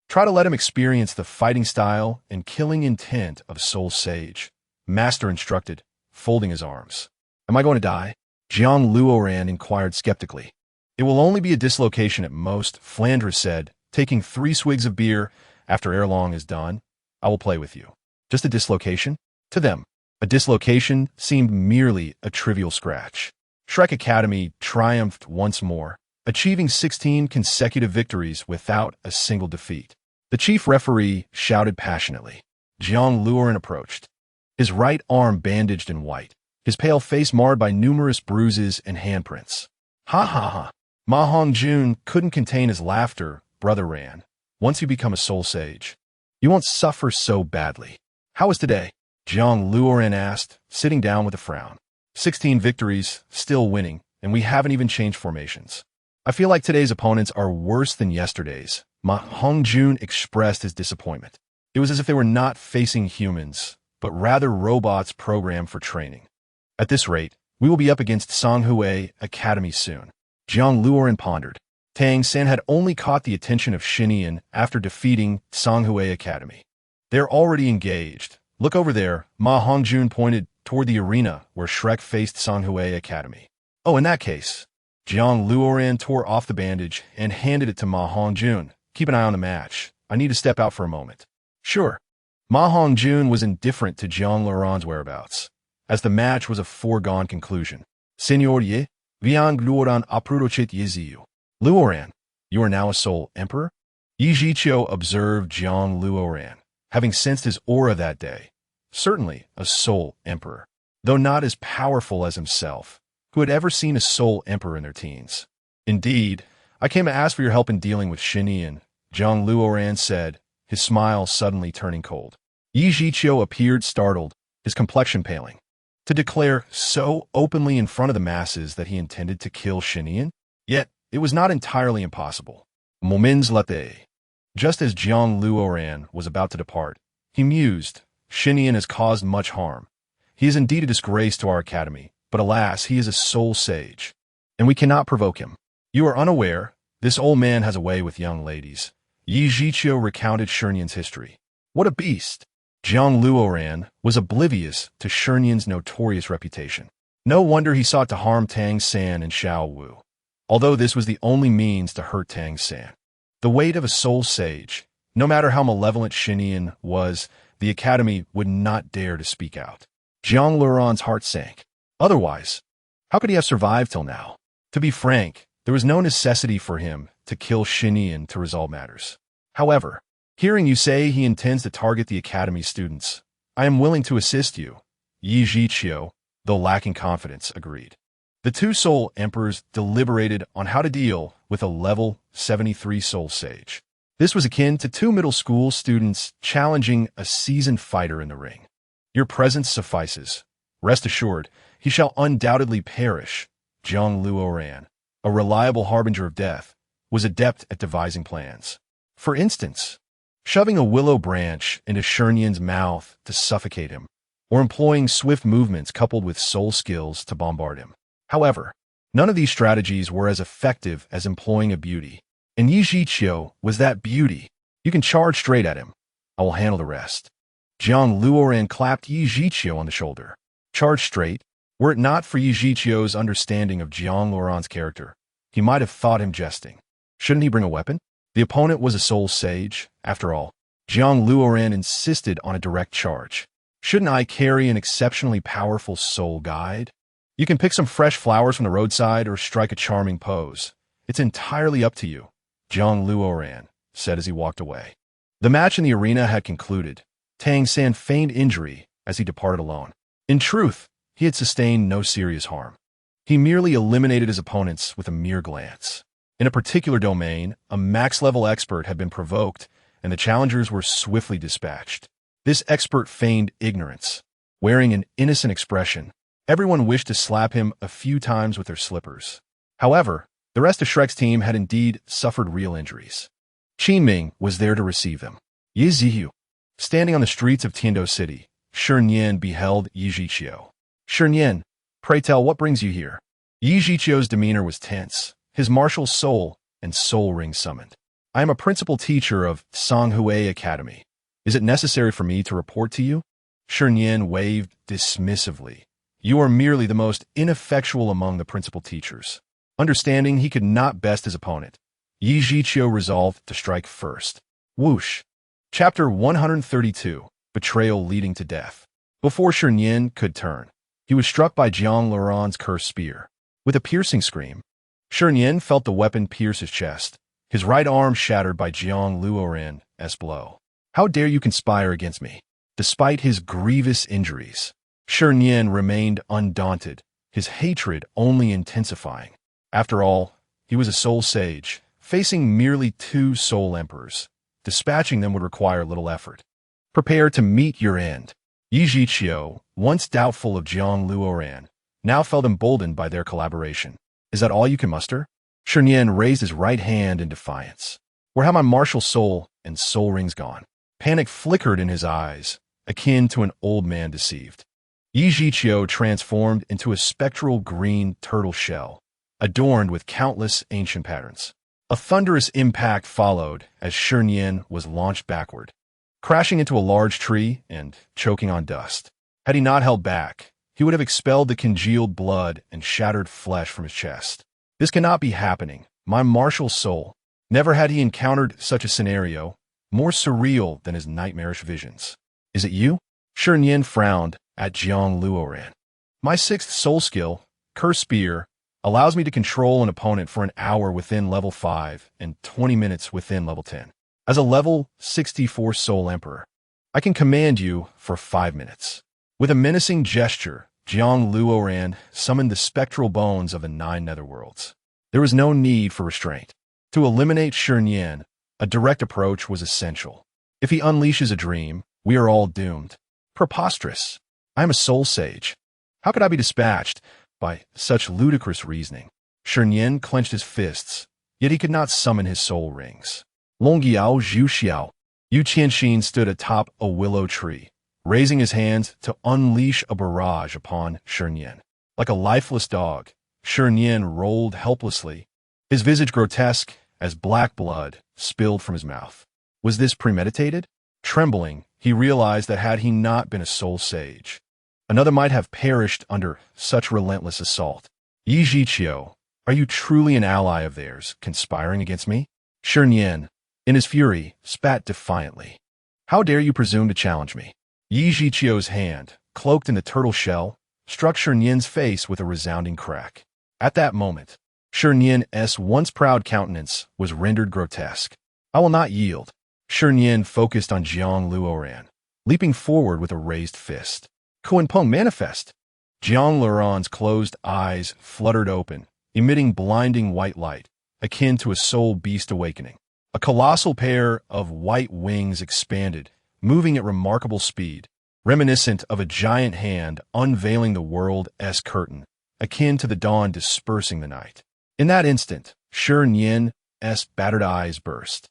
Try to let him experience the fighting style and killing intent of Soul Sage, Master instructed, folding his arms. Am I going to die? Jiang Luoran inquired skeptically. It will only be a dislocation at most, Flanders said, taking 3 swigs of beer. After ere long is done, I will play with you. Just a dislocation? To them, a dislocation seemed merely a trivial scratch. Shrek Academy triumphed once more, achieving 16 consecutive victories without a single defeat. The chief referee shouted passionately. Jiang Luoran approached, his right arm bandaged in white, his pale face marred by numerous bruises and handprints. Ha ha ha. Ma Hongjun couldn't contain his laughter, Brother Ran. Once you become a soul sage, you won't suffer so badly. How was today? Jiang Luoran asked, sitting down with a frown. 16 victories, still winning, and we haven't even changed formations. I feel like today's opponents are worse than yesterday's. Ma Hongjun expressed his disappointment. It was as if they were not facing humans, but rather robots programmed for training. At this rate, we will be up against Songhui Academy soon. Jiang Luoran pondered. Tang San had only caught the attention of Shinian after defeating Songhui Academy. They're already engaged. Look over there, Ma Hongjun pointed toward the arena where Shrek faced Songhui Academy. Oh, in that case. Jiang Luoran tore off the bandage and handed it to Ma Hongjun. Keep an eye on the match. I need to step out for a moment. Sure. Ma Hongjun was indifferent to Jiang Luoran's whereabouts, as the match was a foregone conclusion. Senor Ye, Viang Luoran aprudochit Yeziyu. Luoran, you are now a soul emperor? Yi Zhiqiu observed Jiang Luoran, having sensed his aura that day. Certainly a soul emperor, though not as powerful as himself, who had ever seen a soul emperor in their teens. Indeed, I came to ask for your help in dealing with Shinian, Jiang Luoran said, his smile suddenly turning cold. Yi Zhiqiu appeared startled, his complexion paling. To declare so openly in front of the masses that he intended to kill Shinian? Yet, it was not entirely impossible. Moments later, just as Jiang Luoran was about to depart, he mused, Shinian has caused much harm. He is indeed a disgrace to our academy, but alas, he is a soul sage, and we cannot provoke him. You are unaware, this old man has a way with young ladies. Yi Zhiqiu recounted Shinian's history. What a beast! Jiang Luoran was oblivious to Shinian's notorious reputation. No wonder he sought to harm Tang San and Xiao Wu, although this was the only means to hurt Tang San. The weight of a soul sage, no matter how malevolent Shinian was, the academy would not dare to speak out. Jiang Luoran's heart sank. Otherwise, how could he have survived till now? To be frank, there was no necessity for him to kill Xinyan to resolve matters. However, hearing you say he intends to target the academy students, I am willing to assist you. Yi Zhiqiu, though lacking confidence, agreed. The two Soul Emperors deliberated on how to deal with a level 73 Soul Sage. This was akin to two middle school students challenging a seasoned fighter in the ring. Your presence suffices. Rest assured, he shall undoubtedly perish. Jiang Luoran, a reliable harbinger of death, was adept at devising plans. For instance, shoving a willow branch into Shernyan's mouth to suffocate him, or employing swift movements coupled with soul skills to bombard him. However, none of these strategies were as effective as employing a beauty. And Yi Zhiqiu was that beauty. You can charge straight at him. I will handle the rest. Jiang Luoran clapped Yi Zhiqiu on the shoulder. Charge straight? Were it not for Yi Zhiqiu's understanding of Jiang Luoran's character, he might have thought him jesting. Shouldn't he bring a weapon? The opponent was a soul sage. After all, Jiang Luoran insisted on a direct charge. Shouldn't I carry an exceptionally powerful soul guide? You can pick some fresh flowers from the roadside or strike a charming pose. It's entirely up to you, Jiang Luoran said as he walked away. The match in the arena had concluded. Tang San feigned injury as he departed alone. In truth, he had sustained no serious harm. He merely eliminated his opponents with a mere glance. In a particular domain, a max-level expert had been provoked, and the challengers were swiftly dispatched. This expert feigned ignorance. Wearing an innocent expression, everyone wished to slap him a few times with their slippers. However, the rest of Shrek's team had indeed suffered real injuries. Qinming was there to receive them. Yi Zihu. Standing on the streets of Tiando City, Shernyan beheld Yi Zhiqiu. Shernyan, pray tell what brings you here? Yi Zhiqiu's demeanor was tense, his martial soul and soul ring summoned. I am a principal teacher of Songhui Academy. Is it necessary for me to report to you? Shernyan waved dismissively. You are merely the most ineffectual among the principal teachers. Understanding he could not best his opponent, Yi Zhiqiu resolved to strike first. Whoosh. Chapter 132, Betrayal Leading to Death. Before Shernyan could turn, he was struck by Jiang Luoran's cursed spear. With a piercing scream, Shernyan felt the weapon pierce his chest, his right arm shattered by Jiang Luoran's blow. How dare you conspire against me? Despite his grievous injuries, Shernyan remained undaunted, his hatred only intensifying. After all, he was a soul sage, facing merely two soul emperors. Dispatching them would require little effort. Prepare to meet your end. Yi Zhiqiu, once doubtful of Jiang Luoran, now felt emboldened by their collaboration. Is that all you can muster? Shernyan raised his right hand in defiance. Where have my martial soul and soul rings gone? Panic flickered in his eyes, akin to an old man deceived. Yi Zhiqiu transformed into a spectral green turtle shell, adorned with countless ancient patterns. A thunderous impact followed as Shernyan was launched backward, crashing into a large tree and choking on dust. Had he not held back, he would have expelled the congealed blood and shattered flesh from his chest. This cannot be happening. My martial soul. Never had he encountered such a scenario, more surreal than his nightmarish visions. Is it you? Shernyan frowned at Jiang Luoran. My sixth soul skill, Curse Spear, allows me to control an opponent for an hour within level 5 and 20 minutes within level 10. As a level 64 Soul Emperor, I can command you for 5 minutes. With a menacing gesture, Jiang Luoran summoned the spectral bones of the 9 netherworlds. There was no need for restraint. To eliminate Shernyan, a direct approach was essential. If he unleashes a dream, we are all doomed. Preposterous. I am a soul sage. How could I be dispatched by such ludicrous reasoning? Shernyan clenched his fists, yet he could not summon his soul rings. Longyao Zhuxiao. Yu Qianxin stood atop a willow tree, raising his hands to unleash a barrage upon Shernyan. Like a lifeless dog, Shernyan rolled helplessly, his visage grotesque as black blood spilled from his mouth. Was this premeditated? Trembling, he realized that had he not been a soul sage, another might have perished under such relentless assault. Yi Zhiqiu, are you truly an ally of theirs, conspiring against me? Shernyan, in his fury, spat defiantly. How dare you presume to challenge me? Yi Zhiqiu's hand, cloaked in the turtle shell, struck Shi Nian's face with a resounding crack. At that moment, Shi Nian's once proud countenance was rendered grotesque. I will not yield. Shi Nian focused on Jiang Luoran, leaping forward with a raised fist. Kunpeng manifest! Jiang Luoran's closed eyes fluttered open, emitting blinding white light, akin to a soul beast awakening. A colossal pair of white wings expanded, moving at remarkable speed, reminiscent of a giant hand unveiling the world's curtain, akin to the dawn dispersing the night. In that instant, Shi Nian's battered eyes burst,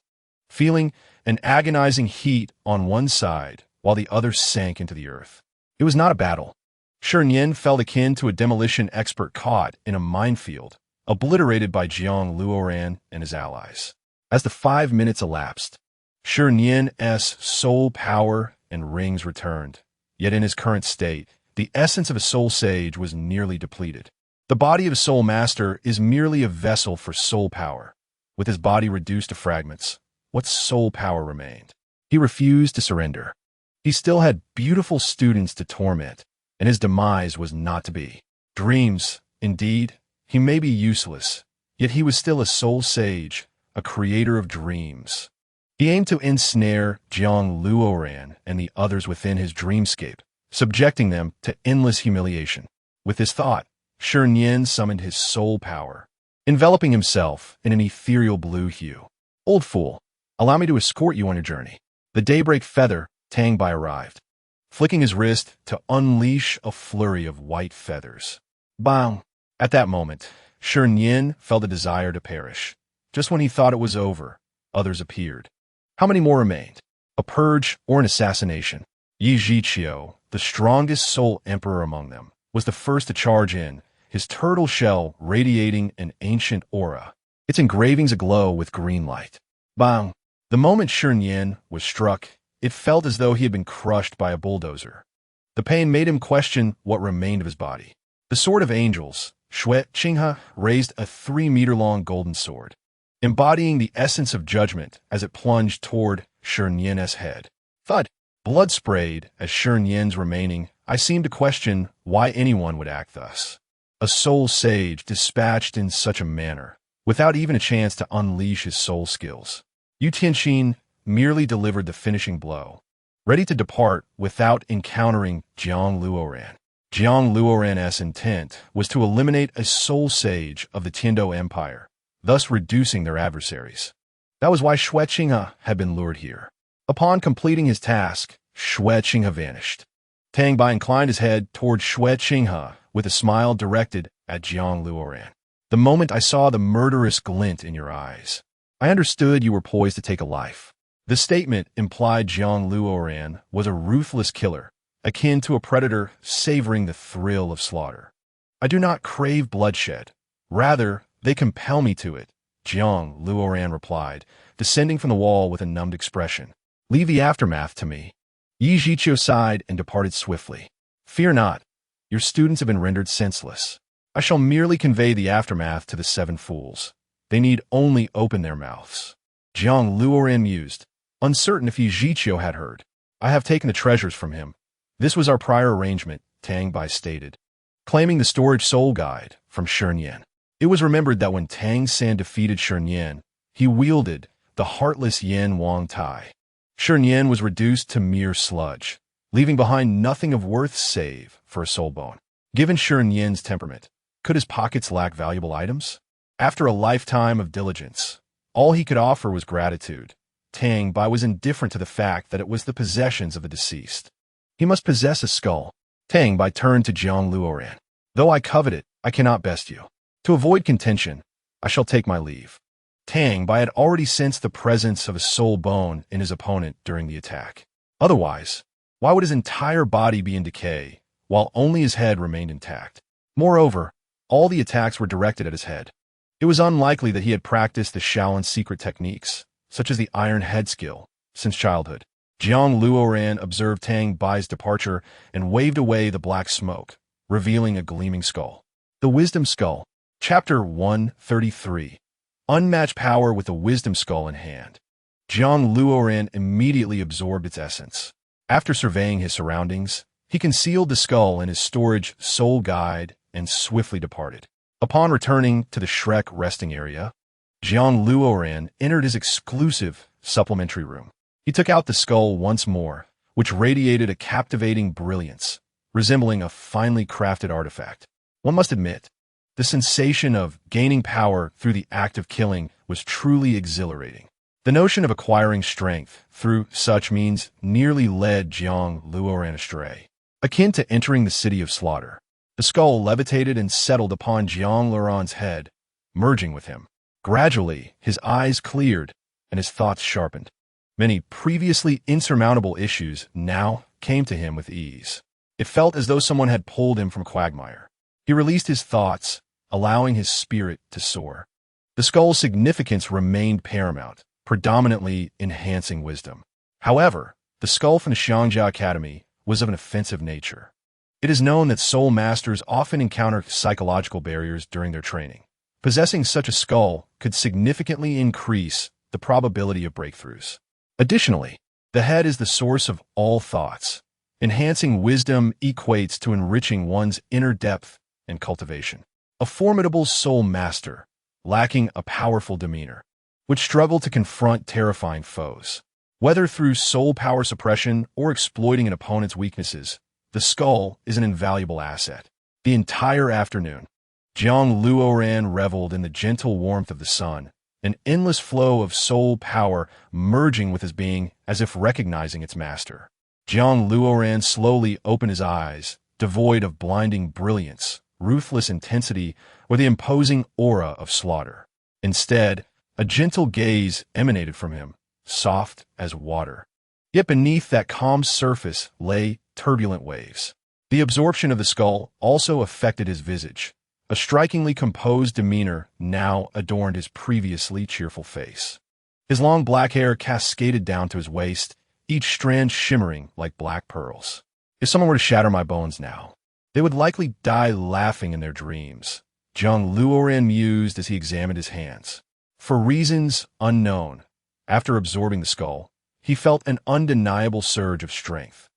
feeling an agonizing heat on one side while the other sank into the earth. It was not a battle. Shi Nian felt akin to a demolition expert caught in a minefield, obliterated by Jiang Luoran and his allies. As the 5 minutes elapsed, Shi Nian's soul power and rings returned, yet in his current state, the essence of a soul sage was nearly depleted. The body of a soul master is merely a vessel for soul power. With his body reduced to fragments, what soul power remained? He refused to surrender. He still had beautiful students to torment, and his demise was not to be. Dreams, indeed, he may be useless, yet he was still a soul sage, a creator of dreams. He aimed to ensnare Jiang Luoran and the others within his dreamscape, subjecting them to endless humiliation. With this thought, Shi Nian summoned his soul power, enveloping himself in an ethereal blue hue. Old fool, allow me to escort you on your journey. The daybreak feather, Tang Bai arrived, flicking his wrist to unleash a flurry of white feathers. Bang! At that moment, Shi Nian felt a desire to perish. Just when he thought it was over, others appeared. How many more remained? A purge or an assassination? Yi Zhiqiu, the strongest soul emperor among them, was the first to charge in, his turtle shell radiating an ancient aura, its engravings aglow with green light. Bang! The moment Shi Nian was struck, it felt as though he had been crushed by a bulldozer. The pain made him question what remained of his body. The Sword of Angels, Xue Qinghe, raised a 3-meter-long golden sword, embodying the essence of judgment as it plunged toward Shi Nian's head. Thud! Blood sprayed as Shi Nian's remaining. I seemed to question why anyone would act thus. A soul sage dispatched in such a manner, without even a chance to unleash his soul skills. Yu Tianxin merely delivered the finishing blow, ready to depart without encountering Jiang Luoran. Jiang Luoran's intent was to eliminate a soul sage of the Tiando Empire, thus reducing their adversaries. That was why Xue Qinghe had been lured here. Upon completing his task, Xue Qinghe vanished. Tang Bai inclined his head toward Xue Qinghe with a smile directed at Jiang Luoran. The moment I saw the murderous glint in your eyes, I understood you were poised to take a life. The statement implied Jiang Luoran was a ruthless killer, akin to a predator savoring the thrill of slaughter. I do not crave bloodshed. Rather, they compel me to it, Jiang Luoran replied, descending from the wall with a numbed expression. Leave the aftermath to me. Yi Zhiqiu sighed and departed swiftly. Fear not. Your students have been rendered senseless. I shall merely convey the aftermath to the 7 fools. They need only open their mouths. Jiang Luoran mused, uncertain if Yi Zhiqiu had heard. I have taken the treasures from him. This was our prior arrangement, Tang Bai stated, claiming the storage soul guide from Shi Nian. It was remembered that when Tang San defeated Shi Nian, he wielded the heartless Yan Wang Tai. Shi Nian was reduced to mere sludge, leaving behind nothing of worth save for a soul bone. Given Shi Nian's temperament, could his pockets lack valuable items? After a lifetime of diligence, all he could offer was gratitude. Tang Bai was indifferent to the fact that it was the possessions of the deceased. He must possess a skull. Tang Bai turned to Jiang Luoran. Though I covet it, I cannot best you. To avoid contention, I shall take my leave. Tang Bai had already sensed the presence of a soul bone in his opponent during the attack. Otherwise, why would his entire body be in decay, while only his head remained intact? Moreover, all the attacks were directed at his head. It was unlikely that he had practiced the Shaolin's secret techniques, such as the Iron Head skill, since childhood. Jiang Luoran observed Tang Bai's departure and waved away the black smoke, revealing a gleaming skull. The Wisdom Skull. Chapter 133. Unmatched power with the Wisdom Skull in hand. Jiang Luoran immediately absorbed its essence. After surveying his surroundings, he concealed the skull in his storage soul guide and swiftly departed. Upon returning to the Shrek resting area, Jiang Luoran entered his exclusive supplementary room. He took out the skull once more, which radiated a captivating brilliance, resembling a finely crafted artifact. One must admit, the sensation of gaining power through the act of killing was truly exhilarating. The notion of acquiring strength through such means nearly led Jiang Luoran astray. Akin to entering the city of slaughter, the skull levitated and settled upon Jiang Luoran's head, merging with him. Gradually, his eyes cleared and his thoughts sharpened. Many previously insurmountable issues now came to him with ease. It felt as though someone had pulled him from a quagmire. He released his thoughts, allowing his spirit to soar. The skull's significance remained paramount, predominantly enhancing wisdom. However, the skull from the Xiangjia Academy was of an offensive nature. It is known that soul masters often encounter psychological barriers during their training. Possessing such a skull could significantly increase the probability of breakthroughs. Additionally, the head is the source of all thoughts. Enhancing wisdom equates to enriching one's inner depth and cultivation. A formidable soul master, lacking a powerful demeanor, would struggle to confront terrifying foes. Whether through soul power suppression or exploiting an opponent's weaknesses, the skull is an invaluable asset. The entire afternoon, Jiang Luoran reveled in the gentle warmth of the sun, an endless flow of soul power merging with his being as if recognizing its master. Jiang Luoran slowly opened his eyes, devoid of blinding brilliance, ruthless intensity, or the imposing aura of slaughter. Instead, a gentle gaze emanated from him, soft as water. Yet beneath that calm surface lay turbulent waves. The absorption of the skull also affected his visage. A strikingly composed demeanor now adorned his previously cheerful face. His long black hair cascaded down to his waist, each strand shimmering like black pearls. If someone were to shatter my bones now, they would likely die laughing in their dreams, Jiang Luoran mused as he examined his hands. For reasons unknown, after absorbing the skull, he felt an undeniable surge of strength.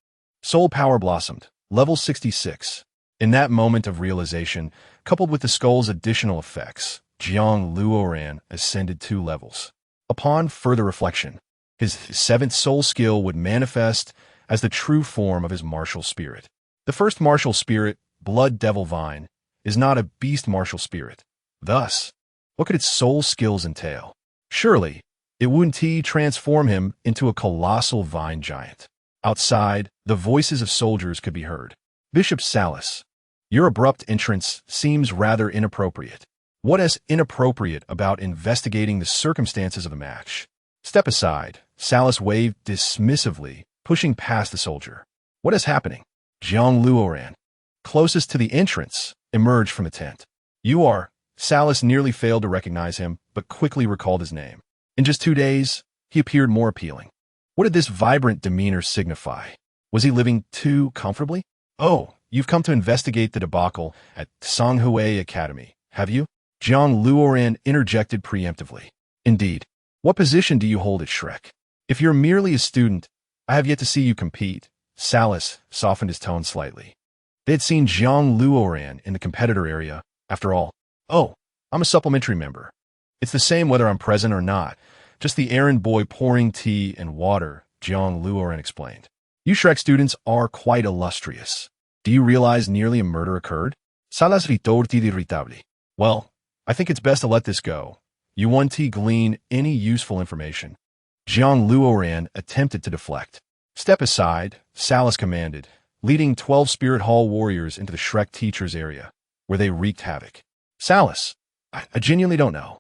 Soul power blossomed, level 66. In that moment of realization, coupled with the skull's additional effects, Jiang Luoran ascended 2 levels. Upon further reflection, his 7th soul skill would manifest as the true form of his martial spirit. The first martial spirit, Blood Devil Vine, is not a beast martial spirit. Thus, what could its soul skills entail? Surely, it wouldn't transform him into a colossal vine giant. Outside, the voices of soldiers could be heard. Bishop Salas, your abrupt entrance seems rather inappropriate. What is inappropriate about investigating the circumstances of the match? Step aside, Salas waved dismissively, pushing past the soldier. What is happening? Jiang Luoran, closest to the entrance, emerged from the tent. You are. Salas nearly failed to recognize him, but quickly recalled his name. In just 2 days, he appeared more appealing. What did this vibrant demeanor signify? Was he living too comfortably? Oh, you've come to investigate the debacle at Songhui Academy, have you? Jiang Luoran interjected preemptively. Indeed. What position do you hold at Shrek? If you're merely a student, I have yet to see you compete. Salas softened his tone slightly. They had seen Jiang Luoran in the competitor area, after all. Oh, I'm a supplementary member. It's the same whether I'm present or not. Just the errand boy pouring tea and water, Jiang Luoran explained. You Shrek students are quite illustrious. Do you realize nearly a murder occurred? Salas ritorti irritably. Well, I think it's best to let this go. You won't glean any useful information. Jiang Luoran attempted to deflect. Step aside, Salas commanded, leading 12 Spirit Hall warriors into the Shrek teachers area, where they wreaked havoc. Salas, I genuinely don't know.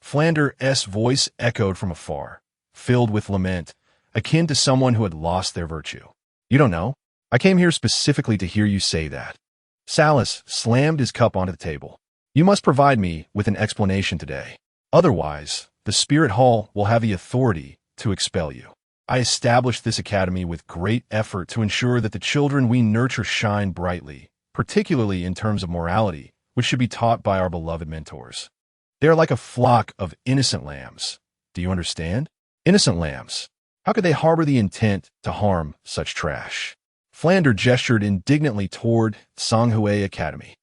Flander's voice echoed from afar, filled with lament, akin to someone who had lost their virtue. You don't know? I came here specifically to hear you say that. Salas slammed his cup onto the table. You must provide me with an explanation today. Otherwise, the Spirit Hall will have the authority to expel you. I established this academy with great effort to ensure that the children we nurture shine brightly, particularly in terms of morality, which should be taught by our beloved mentors. They are like a flock of innocent lambs. Do you understand? Innocent lambs. How could they harbor the intent to harm such trash? Flander gestured indignantly toward Songhui Academy.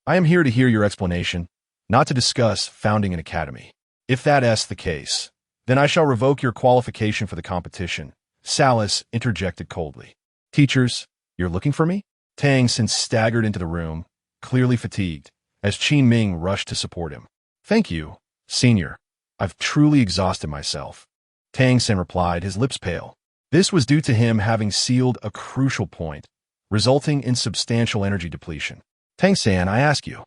I am here to hear your explanation, not to discuss founding an academy. If that's the case, then I shall revoke your qualification for the competition, Salas interjected coldly. Teachers, you're looking for me? Tang Sin staggered into the room, clearly fatigued, as Qin Ming rushed to support him. Thank you, senior. I've truly exhausted myself. Tang Sin replied, his lips pale. This was due to him having sealed a crucial point, resulting in substantial energy depletion. Tang San, I ask you,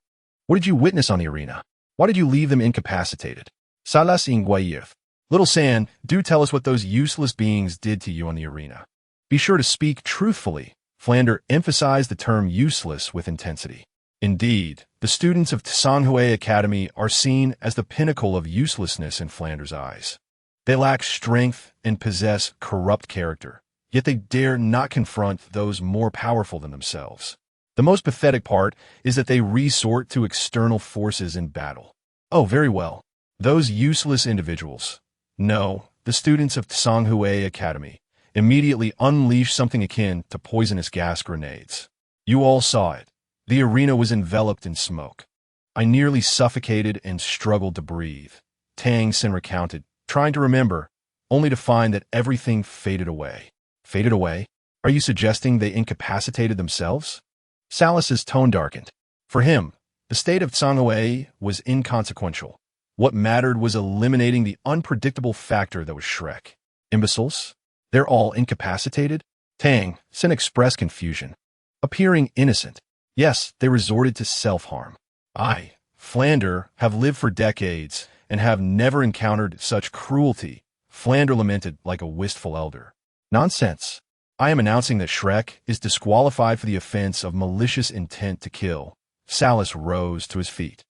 what did you witness on the arena? Why did you leave them incapacitated? Salas Ingwayev. Little San, do tell us what those useless beings did to you on the arena. Be sure to speak truthfully. Flander emphasized the term useless with intensity. Indeed, the students of Songhui Academy are seen as the pinnacle of uselessness in Flander's eyes. They lack strength and possess corrupt character, yet they dare not confront those more powerful than themselves. The most pathetic part is that they resort to external forces in battle. Oh, very well. Those useless individuals. No, the students of Songhui Academy immediately unleash something akin to poisonous gas grenades. You all saw it. The arena was enveloped in smoke. I nearly suffocated and struggled to breathe. Tang Sin recounted, trying to remember, only to find that everything faded away. Faded away? Are you suggesting they incapacitated themselves? Salas's tone darkened. For him, the state of Songhui was inconsequential. What mattered was eliminating the unpredictable factor that was Shrek. Imbeciles? They're all incapacitated? Tang Sin expressed confusion. Appearing innocent. Yes, they resorted to self-harm. I, Flander, have lived for decades and have never encountered such cruelty. Flander lamented like a wistful elder. Nonsense. I am announcing that Shrek is disqualified for the offense of malicious intent to kill. Salas rose to his feet.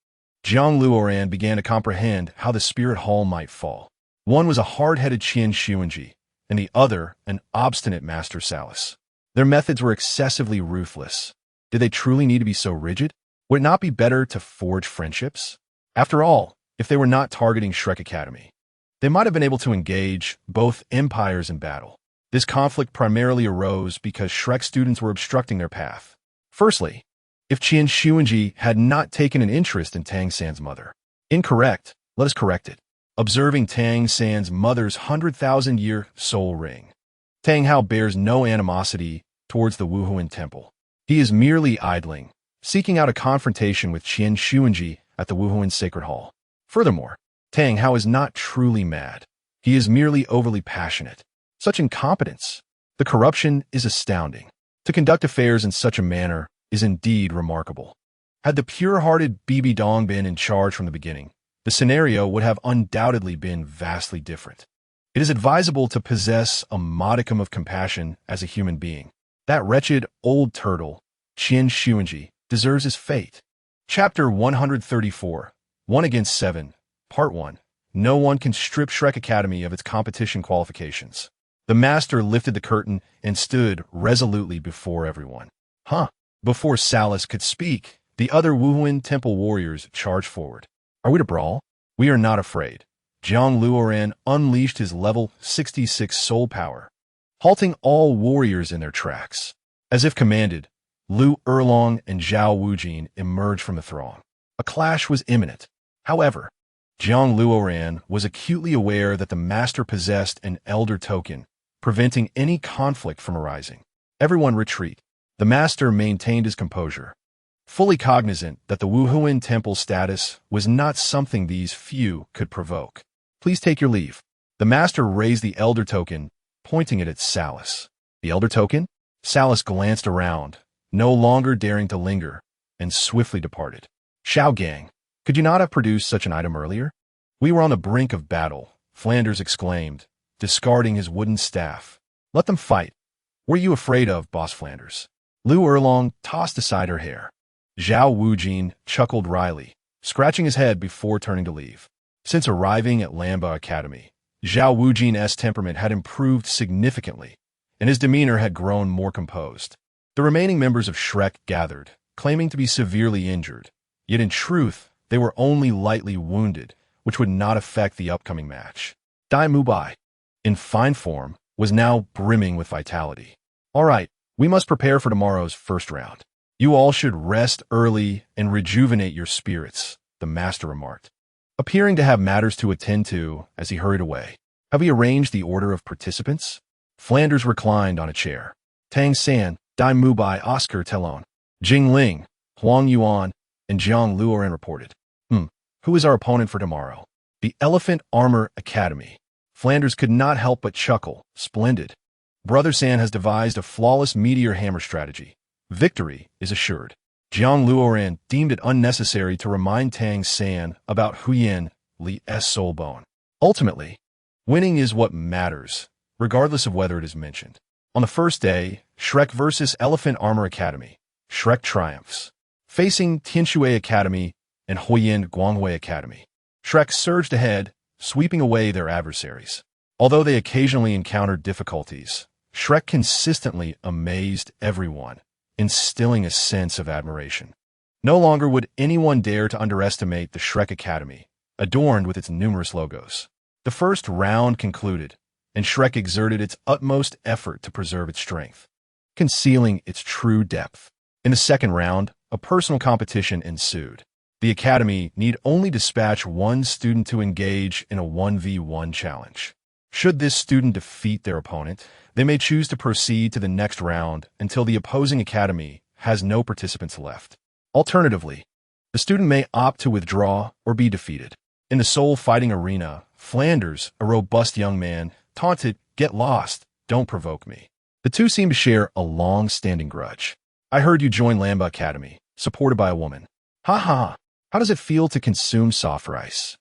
Jiang Luoran began to comprehend how the spirit hall might fall. One was a hard-headed Qian Xuanji, and the other an obstinate Master Salas. Their methods were excessively ruthless. Did they truly need to be so rigid? Would it not be better to forge friendships? After all, if they were not targeting Shrek Academy, they might have been able to engage both empires in battle. This conflict primarily arose because Shrek students were obstructing their path. Firstly, if Qian Xuanji had not taken an interest in Tang San's mother. Incorrect. Let us correct it. Observing Tang San's mother's 100,000-year soul ring. Tang Hao bears no animosity towards the Wuhuan temple. He is merely idling, seeking out a confrontation with Qian Xuanji at the Wuhuan Sacred Hall. Furthermore, Tang Hao is not truly mad. He is merely overly passionate. Such incompetence. The corruption is astounding. To conduct affairs in such a manner is indeed remarkable. Had the pure-hearted Bibi Dong been in charge from the beginning, the scenario would have undoubtedly been vastly different. It is advisable to possess a modicum of compassion as a human being. That wretched old turtle, Qian Xuanji, deserves his fate. Chapter 134, 1 against 7, Part 1. No one can strip Shrek Academy of its competition qualifications. The master lifted the curtain and stood resolutely before everyone. Before Salas could speak, the other Wuhuan temple warriors charged forward. Are we to brawl? We are not afraid. Jiang Luoran unleashed his level 66 soul power, halting all warriors in their tracks. As if commanded, Lu Erlong and Zhao Wujin emerged from the throng. A clash was imminent. However, Jiang Luoran was acutely aware that the master possessed an elder token, preventing any conflict from arising. Everyone retreat. The master maintained his composure, fully cognizant that the Wuhuan temple status was not something these few could provoke. Please take your leave. The master raised the elder token, pointing it at Salas. The elder token? Salas glanced around, no longer daring to linger, and swiftly departed. Xiao Gang, could you not have produced such an item earlier? We were on the brink of battle, Flanders exclaimed, discarding his wooden staff. Let them fight. What are you afraid of, Boss Flanders? Lu Erlong tossed aside her hair. Zhao Wujin chuckled wryly, scratching his head before turning to leave. Since arriving at Lamba Academy, Zhao Wujin's temperament had improved significantly, and his demeanor had grown more composed. The remaining members of Shrek gathered, claiming to be severely injured, yet in truth, they were only lightly wounded, which would not affect the upcoming match. Dai Mubai. in fine form, was now brimming with vitality. All right, we must prepare for tomorrow's first round. You all should rest early and rejuvenate your spirits, the master remarked, appearing to have matters to attend to as he hurried away. Have we arranged the order of participants? Flanders reclined on a chair. Tang San, Dai Mubai, Oscar Telon, Jing Ling, Huang Yuan, and Jiang Luoren reported. Who is our opponent for tomorrow? The Elephant Armor Academy. Flanders could not help but chuckle. Splendid. Brother San has devised a flawless meteor hammer strategy. Victory is assured. Jiang Luoren deemed it unnecessary to remind Tang San about Huyen Li's soulbone. Ultimately, winning is what matters, regardless of whether it is mentioned. On the first day, Shrek versus Elephant Armor Academy. Shrek triumphs. Facing Tianxue Academy and Huyen Guanghui Academy. Shrek surged ahead, sweeping away their adversaries. Although they occasionally encountered difficulties, Shrek consistently amazed everyone, instilling a sense of admiration. No longer would anyone dare to underestimate the Shrek Academy, adorned with its numerous logos. The first round concluded, and Shrek exerted its utmost effort to preserve its strength, concealing its true depth. In the second round, a personal competition ensued. The Academy need only dispatch one student to engage in a 1v1 challenge. Should this student defeat their opponent, they may choose to proceed to the next round until the opposing Academy has no participants left. Alternatively, the student may opt to withdraw or be defeated. In the soul fighting arena, Flanders, a robust young man, taunted, "Get lost, don't provoke me." The two seem to share a long-standing grudge. I heard you join Lamba Academy, supported by a woman. Ha ha, how does it feel to consume soft rice?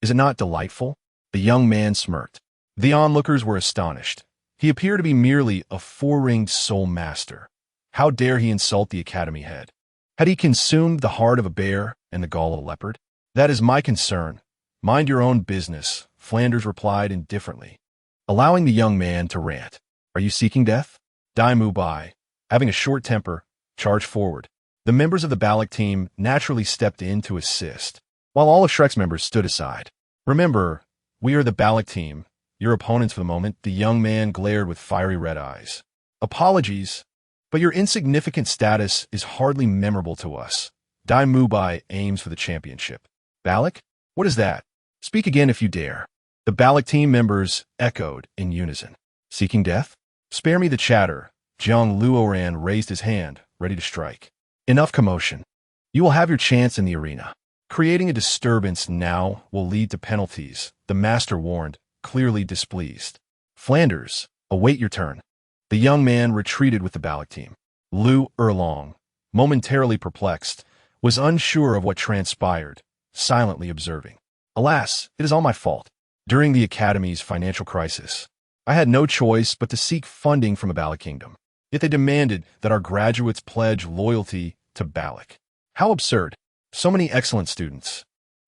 Is it not delightful? The young man smirked. The onlookers were astonished. He appeared to be merely a four-ringed soul master. How dare he insult the Academy head? Had he consumed the heart of a bear and the gall of a leopard? That is my concern. Mind your own business, Flanders replied indifferently, allowing the young man to rant. Are you seeking death? Dai Mubai, having a short temper, charged forward. The members of the Balak team naturally stepped in to assist, while all of Shrek's members stood aside. Remember, we are the Balak team, your opponents for the moment. The young man glared with fiery red eyes. Apologies, but your insignificant status is hardly memorable to us. Dai Mubai aims for the championship. Balak? What is that? Speak again if you dare. The Balak team members echoed in unison. Seeking death? Spare me the chatter. Jiang Luoran raised his hand, ready to strike. Enough commotion. You will have your chance in the arena. Creating a disturbance now will lead to penalties, the master warned, clearly displeased. Flanders, await your turn. The young man retreated with the Balak team. Lu Erlong, momentarily perplexed, was unsure of what transpired, silently observing. Alas, it is all my fault. During the Academy's financial crisis, I had no choice but to seek funding from a Balak kingdom. Yet they demanded that our graduates pledge loyalty to Balak. How absurd. So many excellent students.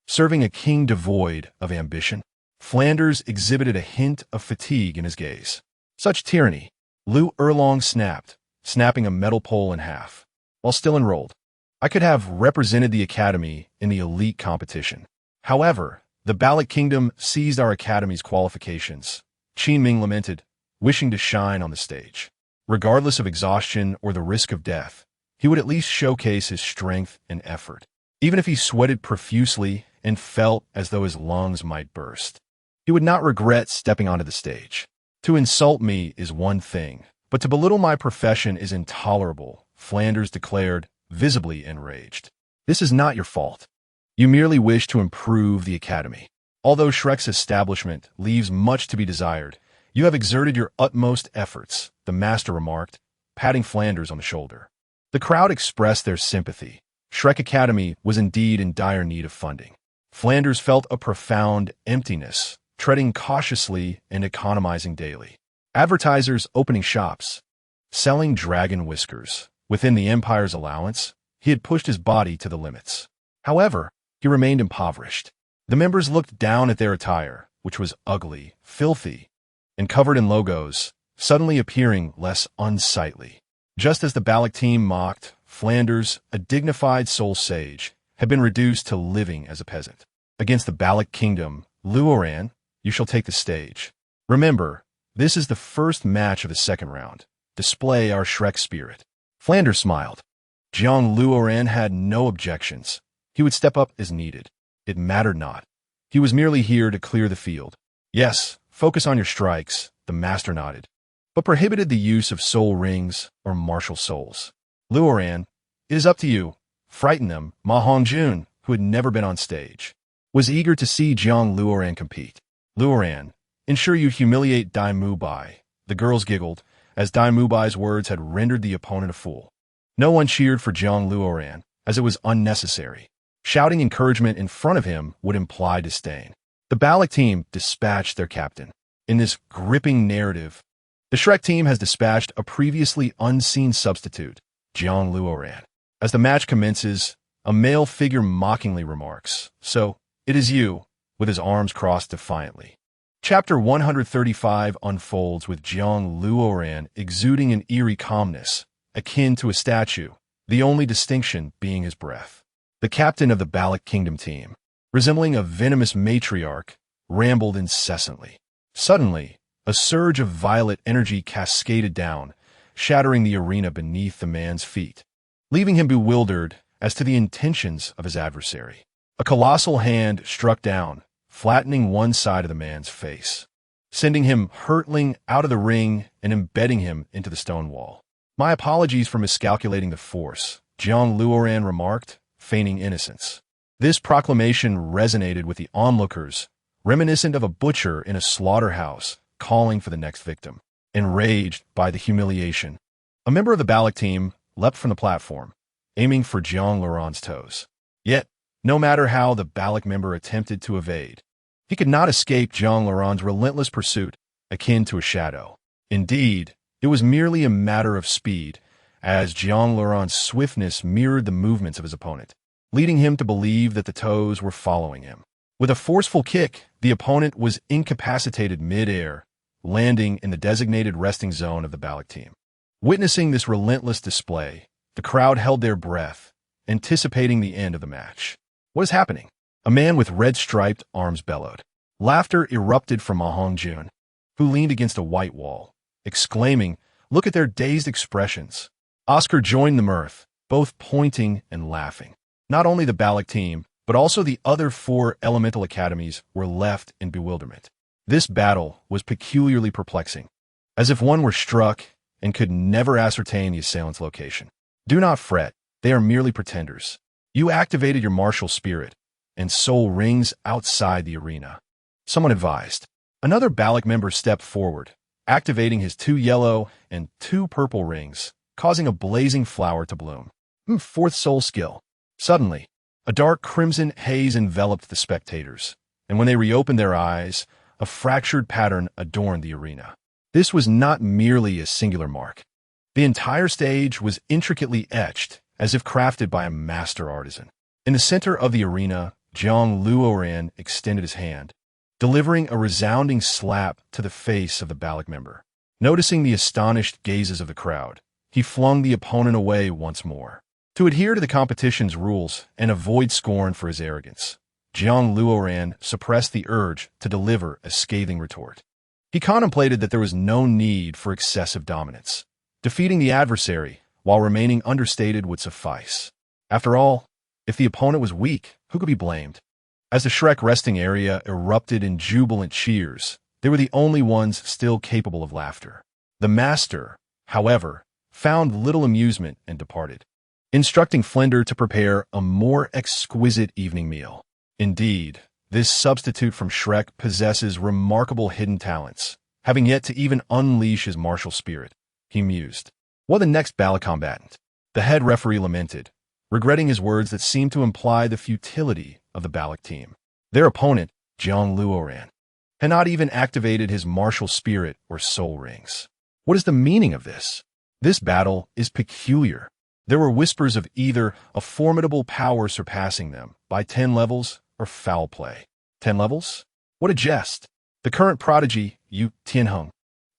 Serving a king devoid of ambition. Flanders exhibited a hint of fatigue in his gaze. Such tyranny. Lu Erlong snapped, snapping a metal pole in half. While still enrolled, I could have represented the Academy in the elite competition. However, the Balak kingdom seized our Academy's qualifications. Qin Ming lamented, wishing to shine on the stage. Regardless of exhaustion or the risk of death, he would at least showcase his strength and effort, even if he sweated profusely and felt as though his lungs might burst. He would not regret stepping onto the stage. To insult me is one thing, but to belittle my profession is intolerable, Flanders declared, visibly enraged. This is not your fault. You merely wish to improve the Academy. Although Shrek's establishment leaves much to be desired, you have exerted your utmost efforts, the master remarked, patting Flanders on the shoulder. The crowd expressed their sympathy. Shrek Academy was indeed in dire need of funding. Flanders felt a profound emptiness, treading cautiously and economizing daily. Advertisers opening shops, selling dragon whiskers. Within the Empire's allowance, he had pushed his body to the limits. However, he remained impoverished. The members looked down at their attire, which was ugly, filthy, and covered in logos, suddenly appearing less unsightly. Just as the Balak team mocked, Flanders, a dignified soul sage, had been reduced to living as a peasant. Against the Balak kingdom, Luoran, you shall take the stage. Remember, this is the first match of the second round. Display our Shrek spirit. Flanders smiled. Jiang Luoran had no objections. He would step up as needed. It mattered not. He was merely here to clear the field. Yes, focus on your strikes, the master nodded, but prohibited the use of soul rings or martial souls. Luoran, it is up to you. Frighten them. Ma Hongjun, who had never been on stage, was eager to see Jiang Luoran compete. Luoran, ensure you humiliate Dai Mubai. The girls giggled, as Dai Mubai's words had rendered the opponent a fool. No one cheered for Jiang Luoran, as it was unnecessary. Shouting encouragement in front of him would imply disdain. The Balak team dispatched their captain. In this gripping narrative, the Shrek team has dispatched a previously unseen substitute, Jiang Luoran. As the match commences, a male figure mockingly remarks, "So, it is you," with his arms crossed defiantly. Chapter 135 unfolds with Jiang Luoran exuding an eerie calmness, akin to a statue, the only distinction being his breath. The captain of the Balak Kingdom team, resembling a venomous matriarch, rambled incessantly. Suddenly, a surge of violet energy cascaded down, shattering the arena beneath the man's feet, leaving him bewildered as to the intentions of his adversary. A colossal hand struck down, flattening one side of the man's face, sending him hurtling out of the ring and embedding him into the stone wall. "My apologies for miscalculating the force," Jiang Luoran remarked, feigning innocence. This proclamation resonated with the onlookers, reminiscent of a butcher in a slaughterhouse calling for the next victim. Enraged by the humiliation, a member of the Balak team leapt from the platform, aiming for Jiang Luoran's toes. Yet, no matter how the Balak member attempted to evade, he could not escape Jiang Luoran's relentless pursuit, akin to a shadow. Indeed, it was merely a matter of speed, as Jiang Luoran's swiftness mirrored the movements of his opponent, leading him to believe that the toes were following him. With a forceful kick, the opponent was incapacitated mid-air, landing in the designated resting zone of the Balak team. Witnessing this relentless display, the crowd held their breath, anticipating the end of the match. "What is happening?" A man with red-striped arms bellowed. Laughter erupted from Ma Hongjun, who leaned against a white wall, exclaiming, "Look at their dazed expressions." Oscar joined the mirth, both pointing and laughing. Not only the Balak team, but also the other 4 elemental academies were left in bewilderment. This battle was peculiarly perplexing, as if one were struck and could never ascertain the assailant's location. Do not fret, they are merely pretenders. You activated your martial spirit and soul rings outside the arena, someone advised. Another Balak member stepped forward, activating his 2 yellow and 2 purple rings, causing a blazing flower to bloom. 4th soul skill. Suddenly, a dark crimson haze enveloped the spectators, and when they reopened their eyes, a fractured pattern adorned the arena. This was not merely a singular mark. The entire stage was intricately etched, as if crafted by a master artisan. In the center of the arena, Jiang Luoran extended his hand, delivering a resounding slap to the face of the Balak member. Noticing the astonished gazes of the crowd, he flung the opponent away once more. To adhere to the competition's rules and avoid scorn for his arrogance, Jiang Luoran suppressed the urge to deliver a scathing retort. He contemplated that there was no need for excessive dominance. Defeating the adversary while remaining understated would suffice. After all, if the opponent was weak, who could be blamed? As the Shrek resting area erupted in jubilant cheers, they were the only ones still capable of laughter. The master, however, found little amusement and departed, instructing Flender to prepare a more exquisite evening meal. Indeed, this substitute from Shrek possesses remarkable hidden talents, having yet to even unleash his martial spirit, he mused. What the next Balak combatant? The head referee lamented, regretting his words that seemed to imply the futility of the Balak team. Their opponent, Jiang Luoran, had not even activated his martial spirit or soul rings. What is the meaning of this? This battle is peculiar. There were whispers of either a formidable power surpassing them by 10 levels or foul play. 10 levels? What a jest. The current prodigy, Yu Tianheng,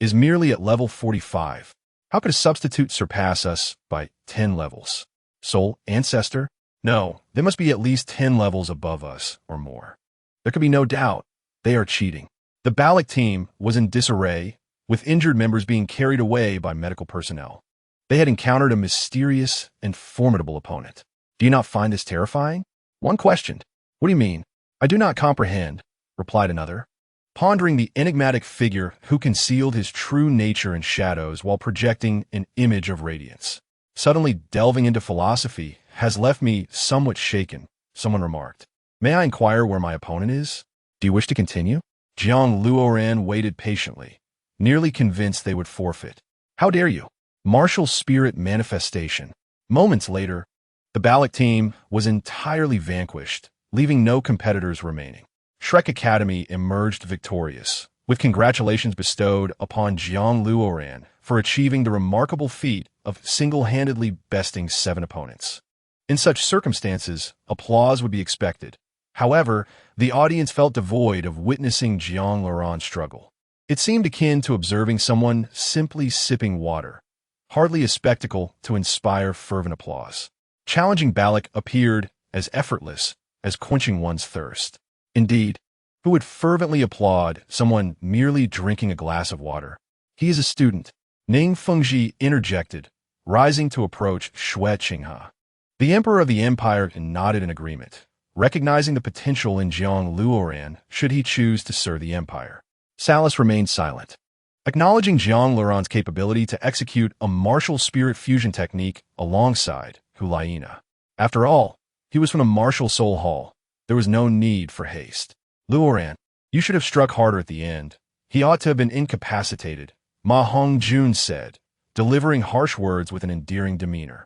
is merely at level 45. How could a substitute surpass us by 10 levels? Soul ancestor? No, they must be at least 10 levels above us or more. There could be no doubt they are cheating. The Balak team was in disarray, with injured members being carried away by medical personnel. They had encountered a mysterious and formidable opponent. Do you not find this terrifying? One questioned. What do you mean? I do not comprehend, replied another, pondering the enigmatic figure who concealed his true nature in shadows while projecting an image of radiance. Suddenly delving into philosophy has left me somewhat shaken, someone remarked. May I inquire where my opponent is? Do you wish to continue? Jiang Luoran waited patiently, nearly convinced they would forfeit. How dare you? Martial spirit manifestation. Moments later, the Balak team was entirely vanquished, leaving no competitors remaining. Shrek Academy emerged victorious, with congratulations bestowed upon Jiang Luoran for achieving the remarkable feat of single-handedly besting 7 opponents. In such circumstances, applause would be expected. However, the audience felt devoid of witnessing Jiang Luoran's struggle. It seemed akin to observing someone simply sipping water, hardly a spectacle to inspire fervent applause. Challenging Balak appeared as effortless as quenching one's thirst. Indeed, who would fervently applaud someone merely drinking a glass of water? He is a student, Ning Fengji interjected, rising to approach Xue Qinghe. The emperor of the empire nodded in agreement, recognizing the potential in Jiang Luoran should he choose to serve the empire. Salus remained silent, acknowledging Jiang Luoran's capability to execute a martial spirit fusion technique alongside Hulaina. After all, he was from the martial soul hall. There was no need for haste. Luoran, you should have struck harder at the end. He ought to have been incapacitated, Ma Hongjun said, delivering harsh words with an endearing demeanor.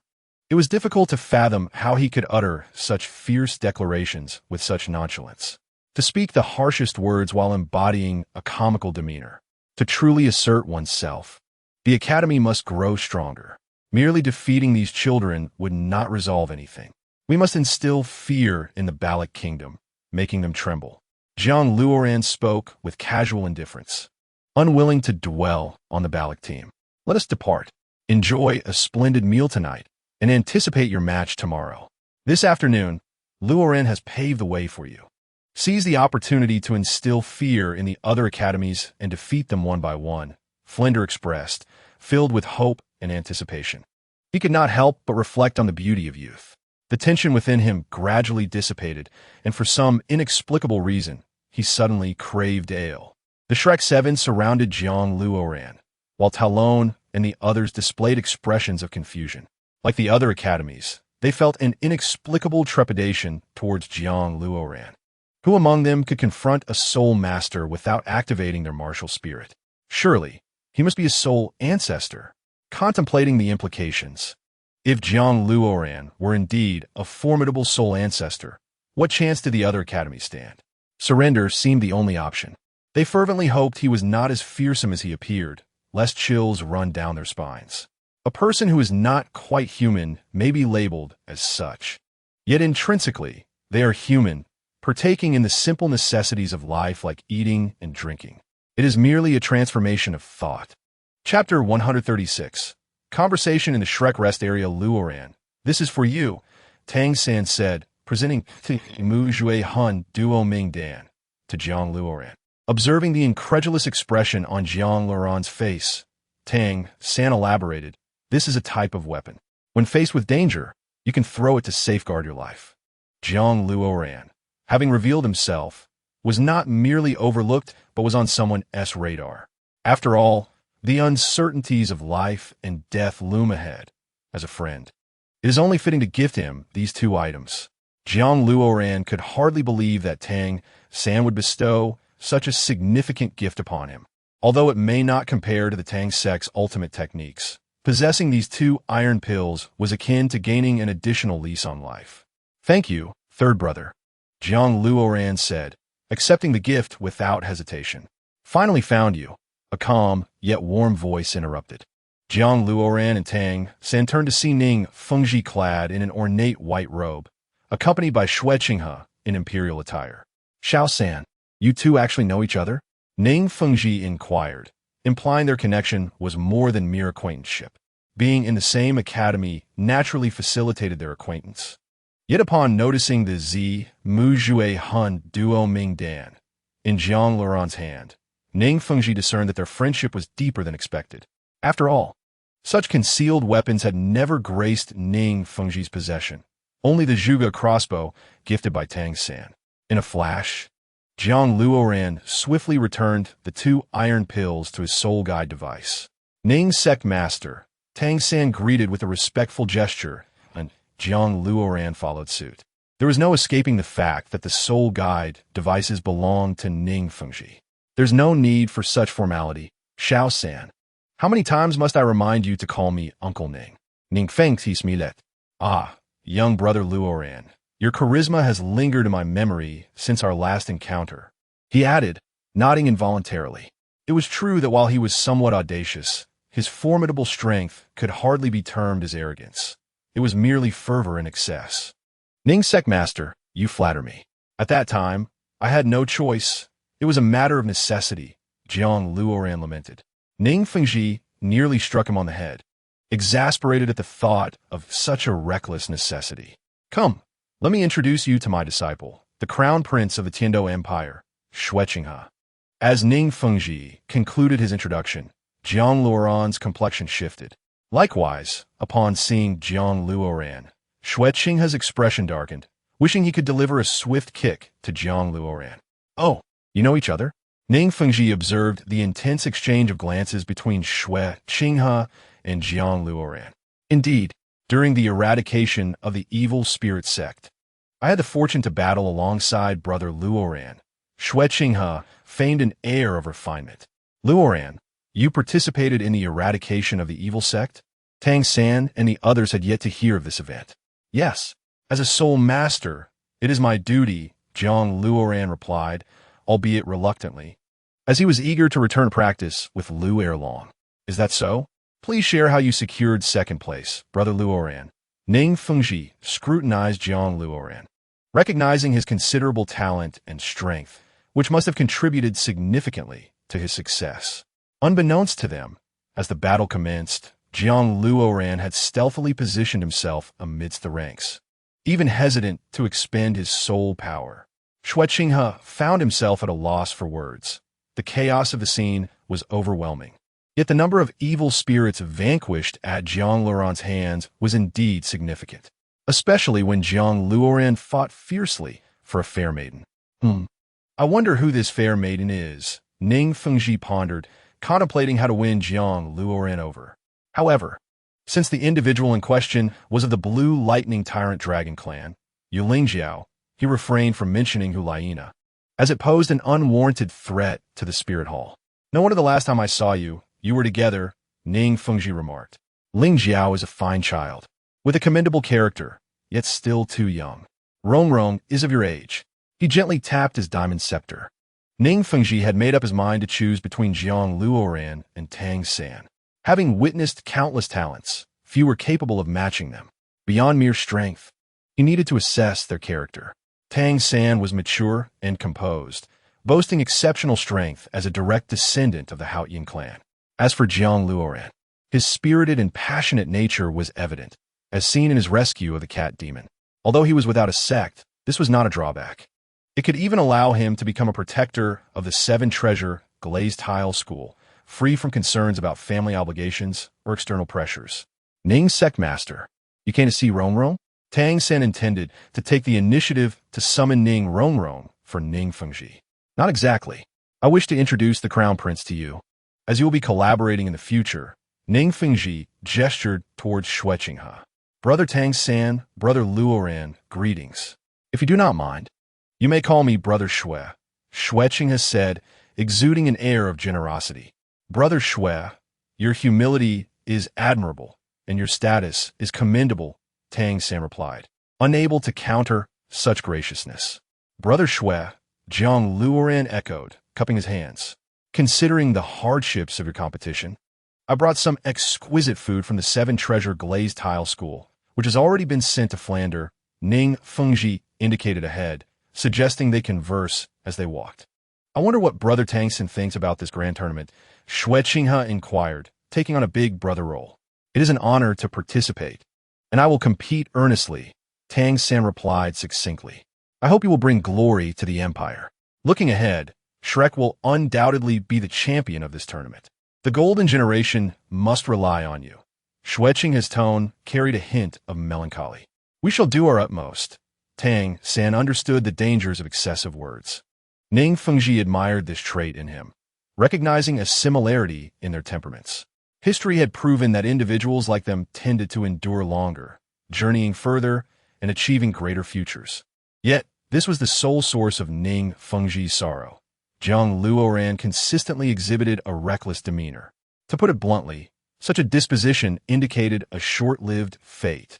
It was difficult to fathom how he could utter such fierce declarations with such nonchalance. To speak the harshest words while embodying a comical demeanor. To truly assert oneself, the academy must grow stronger. Merely defeating these children would not resolve anything. We must instill fear in the Balak kingdom, making them tremble. Jiang Luoran spoke with casual indifference, unwilling to dwell on the Balak team. Let us depart. Enjoy a splendid meal tonight, and anticipate your match tomorrow. This afternoon, Luoran has paved the way for you. Seize the opportunity to instill fear in the other academies and defeat them one by one, Flender expressed, filled with hope and anticipation. He could not help but reflect on the beauty of youth. The tension within him gradually dissipated, and for some inexplicable reason, he suddenly craved ale. The Shrek 7 surrounded Jiang Luoran, while Talon and the others displayed expressions of confusion. Like the other academies, they felt an inexplicable trepidation towards Jiang Luoran. Who among them could confront a soul master without activating their martial spirit? Surely, he must be a soul ancestor. Contemplating the implications. If Jiang Luoran were indeed a formidable soul ancestor, what chance did the other academies stand? Surrender seemed the only option. They fervently hoped he was not as fearsome as he appeared, lest chills run down their spines. A person who is not quite human may be labeled as such. Yet intrinsically, they are human, partaking in the simple necessities of life like eating and drinking. It is merely a transformation of thought. Chapter 136. Conversation in the Shrek Rest Area. Luoran, this is for you, Tang San said, presenting Mu Jue Hun Duo Ming Dan to Jiang Luoran. Observing the incredulous expression on Jiang Luoran's face, Tang San elaborated, this is a type of weapon. When faced with danger, you can throw it to safeguard your life. Jiang Luoran, having revealed himself, was not merely overlooked but was on someone's radar. After all, the uncertainties of life and death loom ahead. As a friend, it is only fitting to gift him these 2 items. Jiang Luoran could hardly believe that Tang San would bestow such a significant gift upon him. Although it may not compare to the Tang sect's ultimate techniques, possessing these 2 iron pills was akin to gaining an additional lease on life. Thank you, third brother, Jiang Luoran said, accepting the gift without hesitation. Finally found you, a calm yet warm voice interrupted. Jiang Luoran and Tang San turned to see Ning Fengji clad in an ornate white robe, accompanied by Xue Qinghe in imperial attire. Xiao San, you 2 actually know each other? Ning Fengji inquired, implying their connection was more than mere acquaintanceship. Being in the same academy naturally facilitated their acquaintance. Yet upon noticing the Mu Jue Hun Duo Ming Dan in Jiang Luoran's hand, Ning Fengji discerned that their friendship was deeper than expected. After all, such concealed weapons had never graced Ning Fengji's possession. Only the Zhuge crossbow, gifted by Tang San. In a flash, Jiang Luoran swiftly returned the 2 iron pills to his soul guide device. Ning's sect master, Tang San, greeted with a respectful gesture, and Jiang Luoran followed suit. There was no escaping the fact that the soul guide devices belonged to Ning Fengji. There's no need for such formality, Xiao San. How many times must I remind you to call me Uncle Ning? Ning Fengti Smilet. Ah, young brother Luoran, your charisma has lingered in my memory since our last encounter, he added, nodding involuntarily. It was true that while he was somewhat audacious, his formidable strength could hardly be termed as arrogance. It was merely fervor in excess. Ning Sect Master, you flatter me. At that time, I had no choice. It was a matter of necessity, Jiang Luoran lamented. Ning Fengji nearly struck him on the head, exasperated at the thought of such a reckless necessity. Come, let me introduce you to my disciple, the crown prince of the Tiando Empire, Xue Qinghe. As Ning Fengji concluded his introduction, Jiang Luoran's complexion shifted. Likewise, upon seeing Jiang Luoran, Xue Qinghe's expression darkened, wishing he could deliver a swift kick to Jiang Luoran. Oh, you know each other? Ning Fengji observed the intense exchange of glances between Xue Qinghe and Jiang Luoran. Indeed, during the eradication of the evil spirit sect, I had the fortune to battle alongside brother Luoran. Xue Qinghe feigned an air of refinement. Luoran, you participated in the eradication of the evil sect? Tang San and the others had yet to hear of this event. Yes, as a soul master, it is my duty, Jiang Luoran replied, albeit reluctantly, as he was eager to return practice with Lu ere long. Is that so? Please share how you secured second place, brother Luoran. Ning Fengji scrutinized Jiang Luoran, recognizing his considerable talent and strength, which must have contributed significantly to his success. Unbeknownst to them, as the battle commenced, Jiang Luoran had stealthily positioned himself amidst the ranks, even hesitant to expend his soul power. Xue Qinghe found himself at a loss for words. The chaos of the scene was overwhelming. Yet the number of evil spirits vanquished at Jiang Luoran's hands was indeed significant, especially when Jiang Luoran fought fiercely for a fair maiden. I wonder who this fair maiden is, Ning Fengji pondered, contemplating how to win Jiang Luoran over. However, since the individual in question was of the Blue Lightning Tyrant Dragon clan, Yulingjiao, he refrained from mentioning Hulaina, as it posed an unwarranted threat to the spirit hall. No wonder the last time I saw you, you were together, Ning Fengji remarked. Ling Jiao is a fine child, with a commendable character, yet still too young. Rong is of your age. He gently tapped his diamond scepter. Ning Fengji had made up his mind to choose between Jiang Luoran and Tang San. Having witnessed countless talents, few were capable of matching them. Beyond mere strength, he needed to assess their character. Tang San was mature and composed, boasting exceptional strength as a direct descendant of the Haoyin clan. As for Jiang Luoran, his spirited and passionate nature was evident, as seen in his rescue of the cat demon. Although he was without a sect, this was not a drawback. It could even allow him to become a protector of the 7-treasure glazed tile school, free from concerns about family obligations or external pressures. Ning Sect Master, you came to see Rong? Tang San intended to take the initiative to summon Ning Rong for Ning Fengji. Not exactly. I wish to introduce the Crown Prince to you. As you will be collaborating in the future, Ning Fengji gestured towards Xue Qinghe. Brother Tang San, Brother Luoran, greetings. If you do not mind, you may call me Brother Xue, Xue Qinghe said, exuding an air of generosity. Brother Xue, your humility is admirable, and your status is commendable, Tang San replied, unable to counter such graciousness. Brother Xue, Jiang Luoran echoed, cupping his hands. Considering the hardships of your competition, I brought some exquisite food from the 7-treasure glazed tile school, which has already been sent to Flander. Ning Fengji indicated ahead, suggesting they converse as they walked. I wonder what Brother Tang San thinks about this grand tournament, Xue Qinghe inquired, taking on a big brother role. It is an honor to participate, and I will compete earnestly, Tang San replied succinctly. I hope you will bring glory to the empire. Looking ahead, Shrek will undoubtedly be the champion of this tournament. The golden generation must rely on you. Xueqing's tone carried a hint of melancholy. We shall do our utmost. Tang San understood the dangers of excessive words. Ning Fengji admired this trait in him, recognizing a similarity in their temperaments. History had proven that individuals like them tended to endure longer, journeying further and achieving greater futures. Yet, this was the sole source of Ning Fengji's sorrow. Jiang Luoran consistently exhibited a reckless demeanor. To put it bluntly, such a disposition indicated a short-lived fate.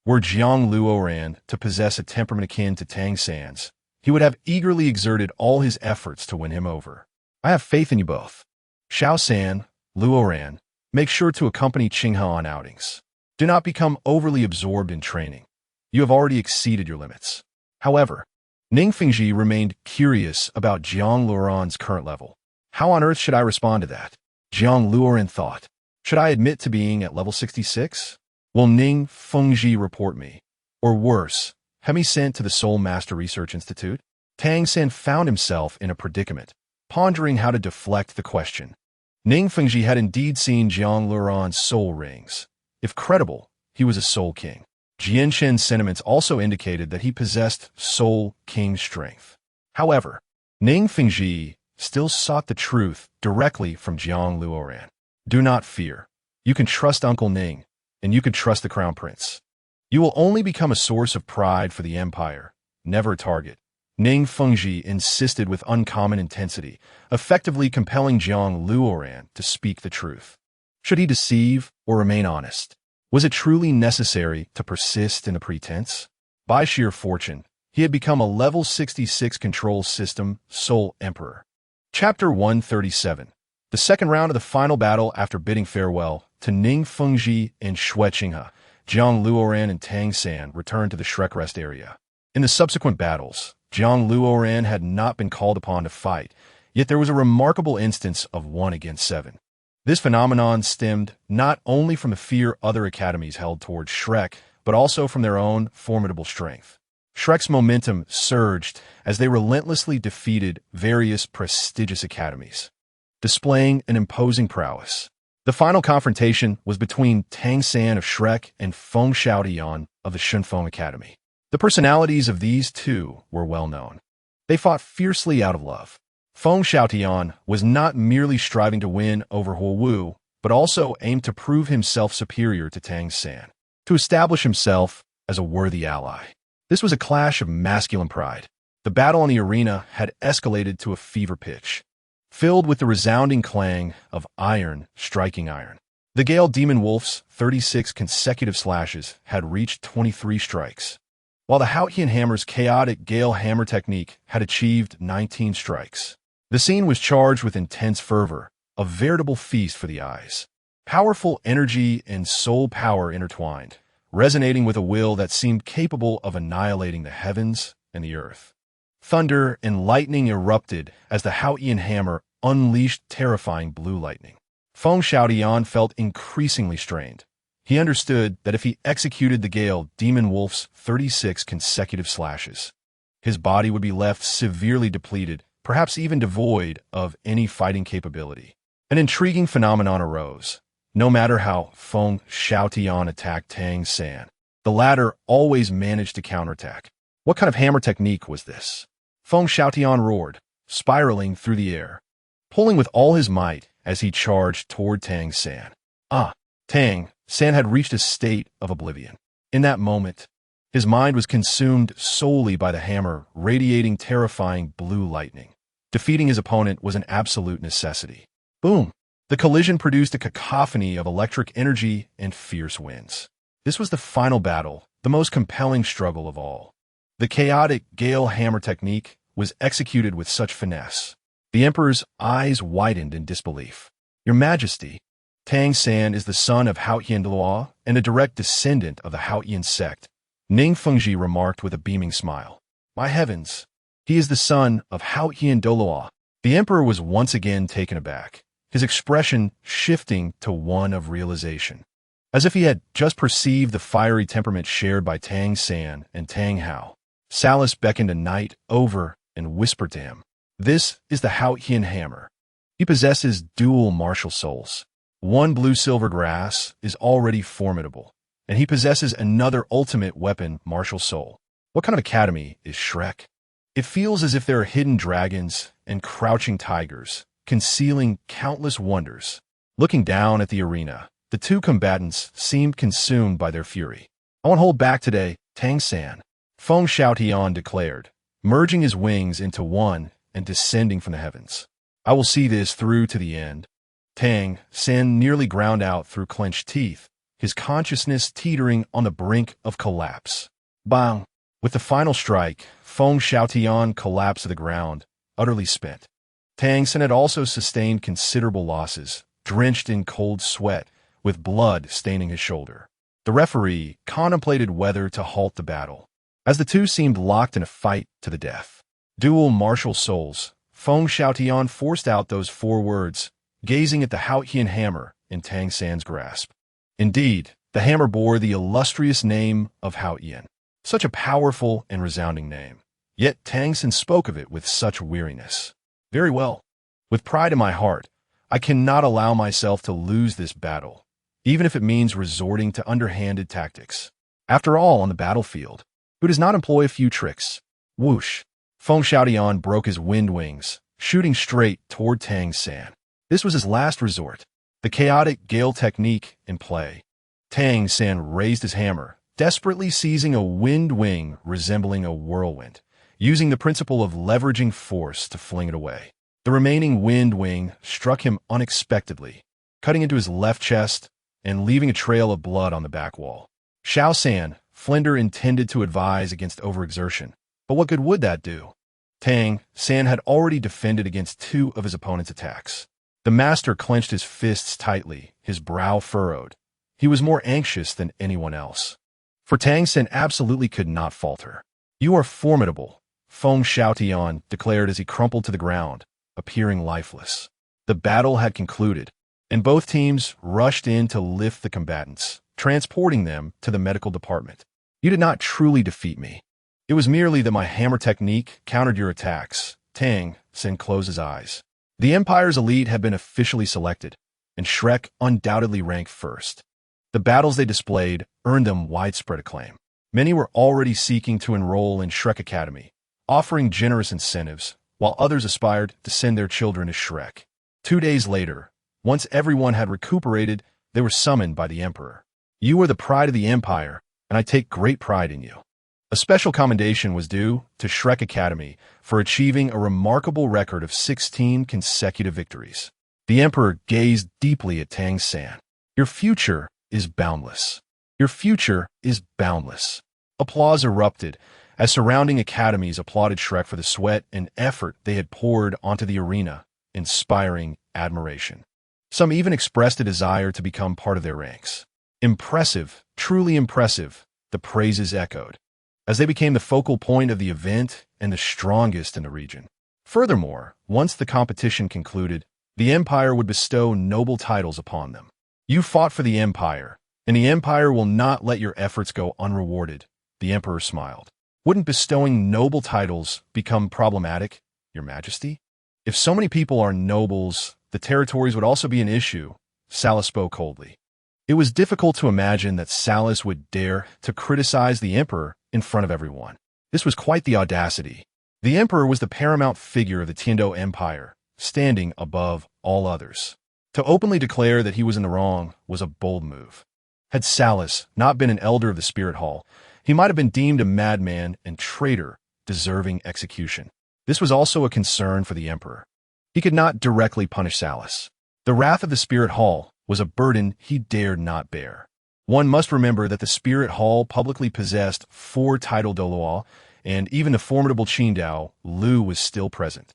Were Jiang Luoran to possess a temperament akin to Tang San's, he would have eagerly exerted all his efforts to win him over. I have faith in you both. Xiao San, Luoran, make sure to accompany Qinghe on outings. Do not become overly absorbed in training. You have already exceeded your limits. However, Ning Fengji remained curious about Jiang Luoran's current level. How on earth should I respond to that? Jiang Luoran thought. Should I admit to being at level 66? Will Ning Fengji report me? Or worse, have me sent to the Soul Master Research Institute? Tang San found himself in a predicament, pondering how to deflect the question. Ning Fengji had indeed seen Jiang Luoran's soul rings. If credible, he was a soul king. Jian Shen's sentiments also indicated that he possessed soul king strength. However, Ning Fengji still sought the truth directly from Jiang Luoran. Do not fear. You can trust Uncle Ning, and you can trust the Crown Prince. You will only become a source of pride for the Empire, never a target. Ning Fengji insisted with uncommon intensity, effectively compelling Jiang Luoran to speak the truth. Should he deceive or remain honest? Was it truly necessary to persist in a pretense? By sheer fortune, he had become a level 66 control system Soul Emperor. Chapter 137. The second round of the final battle after bidding farewell to Ning Fengji and Xueqinghe, Jiang Luoran and Tang San returned to the Shrek Rest area. In the subsequent battles, Jiang Luoran had not been called upon to fight, yet there was a remarkable instance of 1 against 7. This phenomenon stemmed not only from the fear other academies held towards Shrek, but also from their own formidable strength. Shrek's momentum surged as they relentlessly defeated various prestigious academies, displaying an imposing prowess. The final confrontation was between Tang San of Shrek and Feng Xiaotian of the Shunfeng Academy. The personalities of these two were well known. They fought fiercely out of love. Feng Xiaotian was not merely striving to win over Huo Wu, but also aimed to prove himself superior to Tang San, to establish himself as a worthy ally. This was a clash of masculine pride. The battle in the arena had escalated to a fever pitch, filled with the resounding clang of iron striking iron. The Gale Demon Wolf's 36 consecutive slashes had reached 23 strikes, while the Haotian Hammer's chaotic Gale Hammer technique had achieved 19 strikes. The scene was charged with intense fervor, a veritable feast for the eyes. Powerful energy and soul power intertwined, resonating with a will that seemed capable of annihilating the heavens and the earth. Thunder and lightning erupted as the Haotian Hammer unleashed terrifying blue lightning. Feng Xiaotian felt increasingly strained. He understood that if he executed the Gale Demon Wolf's 36 consecutive slashes, his body would be left severely depleted, perhaps even devoid of any fighting capability. An intriguing phenomenon arose. No matter how Feng Xiaotian attacked Tang San, the latter always managed to counterattack. What kind of hammer technique was this? Feng Xiaotian roared, spiraling through the air, pulling with all his might as he charged toward Tang San. Tang San had reached a state of oblivion. In that moment, his mind was consumed solely by the hammer radiating terrifying blue lightning. Defeating his opponent was an absolute necessity. Boom! The collision produced a cacophony of electric energy and fierce winds. This was the final battle, the most compelling struggle of all. The chaotic Gale Hammer technique was executed with such finesse. The Emperor's eyes widened in disbelief. Your Majesty, Tang San is the son of Haotian Luo and a direct descendant of the Haotian sect, Ning Fengji remarked with a beaming smile. My heavens, he is the son of Haotian Luo. The Emperor was once again taken aback, his expression shifting to one of realization. As if he had just perceived the fiery temperament shared by Tang San and Tang Hao, Salus beckoned a knight over and whispered to him. This is the Haotian hammer. He possesses dual martial souls. One blue-silver grass is already formidable, and he possesses another ultimate weapon martial soul. What kind of academy is Shrek? It feels as if there are hidden dragons and crouching tigers, concealing countless wonders. Looking down at the arena, the two combatants seemed consumed by their fury. I won't hold back today, Tang San, Feng Xiaotian declared, merging his wings into one and descending from the heavens. I will see this through to the end. Tang San nearly ground out through clenched teeth, his consciousness teetering on the brink of collapse. Bang! With the final strike, Feng Xiaotian collapsed to the ground, utterly spent. Tang San had also sustained considerable losses, drenched in cold sweat, with blood staining his shoulder. The referee contemplated whether to halt the battle, as the two seemed locked in a fight to the death. Dual martial souls, Feng Xiaotian forced out those 4 words, gazing at the Haotian hammer in Tang San's grasp. Indeed, the hammer bore the illustrious name of Haotian, such a powerful and resounding name. Yet Tang San spoke of it with such weariness. Very well. With pride in my heart, I cannot allow myself to lose this battle, even if it means resorting to underhanded tactics. After all, on the battlefield, who does not employ a few tricks? Whoosh! Feng Xiaotian broke his wind wings, shooting straight toward Tang San. This was his last resort, the chaotic gale technique in play. Tang San raised his hammer, desperately seizing a wind wing resembling a whirlwind, using the principle of leveraging force to fling it away. The remaining wind wing struck him unexpectedly, cutting into his left chest and leaving a trail of blood on the back wall. Xiao San, Flinder intended to advise against overexertion, but what good would that do? Tang San had already defended against 2 of his opponent's attacks. The master clenched his fists tightly, his brow furrowed. He was more anxious than anyone else. For Tang San absolutely could not falter. You are formidable, Feng Xiaotian declared as he crumpled to the ground, appearing lifeless. The battle had concluded, and both teams rushed in to lift the combatants, transporting them to the medical department. You did not truly defeat me. It was merely that my hammer technique countered your attacks. Tang San closed his eyes. The Empire's elite had been officially selected, and Shrek undoubtedly ranked first. The battles they displayed earned them widespread acclaim. Many were already seeking to enroll in Shrek Academy, offering generous incentives, while others aspired to send their children to Shrek. 2 days later, once everyone had recuperated, they were summoned by the Emperor. You are the pride of the Empire, and I take great pride in you. A special commendation was due to Shrek Academy for achieving a remarkable record of 16 consecutive victories. The Emperor gazed deeply at Tang San. Your future is boundless. Your future is boundless. Applause erupted as surrounding academies applauded Shrek for the sweat and effort they had poured onto the arena, inspiring admiration. Some even expressed a desire to become part of their ranks. Impressive, truly impressive, the praises echoed, as they became the focal point of the event and the strongest in the region. Furthermore, once the competition concluded, the Empire would bestow noble titles upon them. You fought for the Empire, and the Empire will not let your efforts go unrewarded, the Emperor smiled. Wouldn't bestowing noble titles become problematic, Your Majesty? If so many people are nobles, the territories would also be an issue, Salas spoke coldly. It was difficult to imagine that Salas would dare to criticize the Emperor in front of everyone. This was quite the audacity. The Emperor was the paramount figure of the Tiando Empire, standing above all others. To openly declare that he was in the wrong was a bold move. Had Salas not been an elder of the Spirit Hall, he might have been deemed a madman and traitor, deserving execution. This was also a concern for the Emperor. He could not directly punish Salas. The wrath of the Spirit Hall was a burden he dared not bear. One must remember that the Spirit Hall publicly possessed 4 title Doloa, and even the formidable Qingdao, Lu, was still present.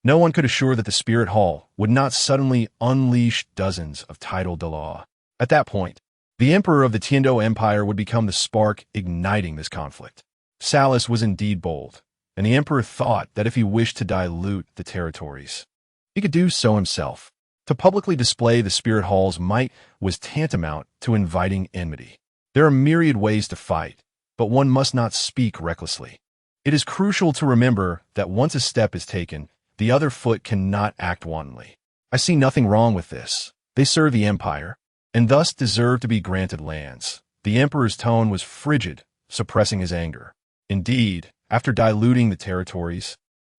No one could assure that the Spirit Hall would not suddenly unleash dozens of title Doloa. At that point, the Emperor of the Tiando Empire would become the spark igniting this conflict. Salas was indeed bold, and the Emperor thought that if he wished to dilute the territories, he could do so himself. To publicly display the Spirit Hall's might was tantamount to inviting enmity. There are myriad ways to fight, but one must not speak recklessly. It is crucial to remember that once a step is taken, the The other foot cannot act wantonly. I see nothing wrong with this. They serve the empire, and thus deserve to be granted lands. The emperor's tone was frigid, suppressing his anger. Indeed, after diluting the territories,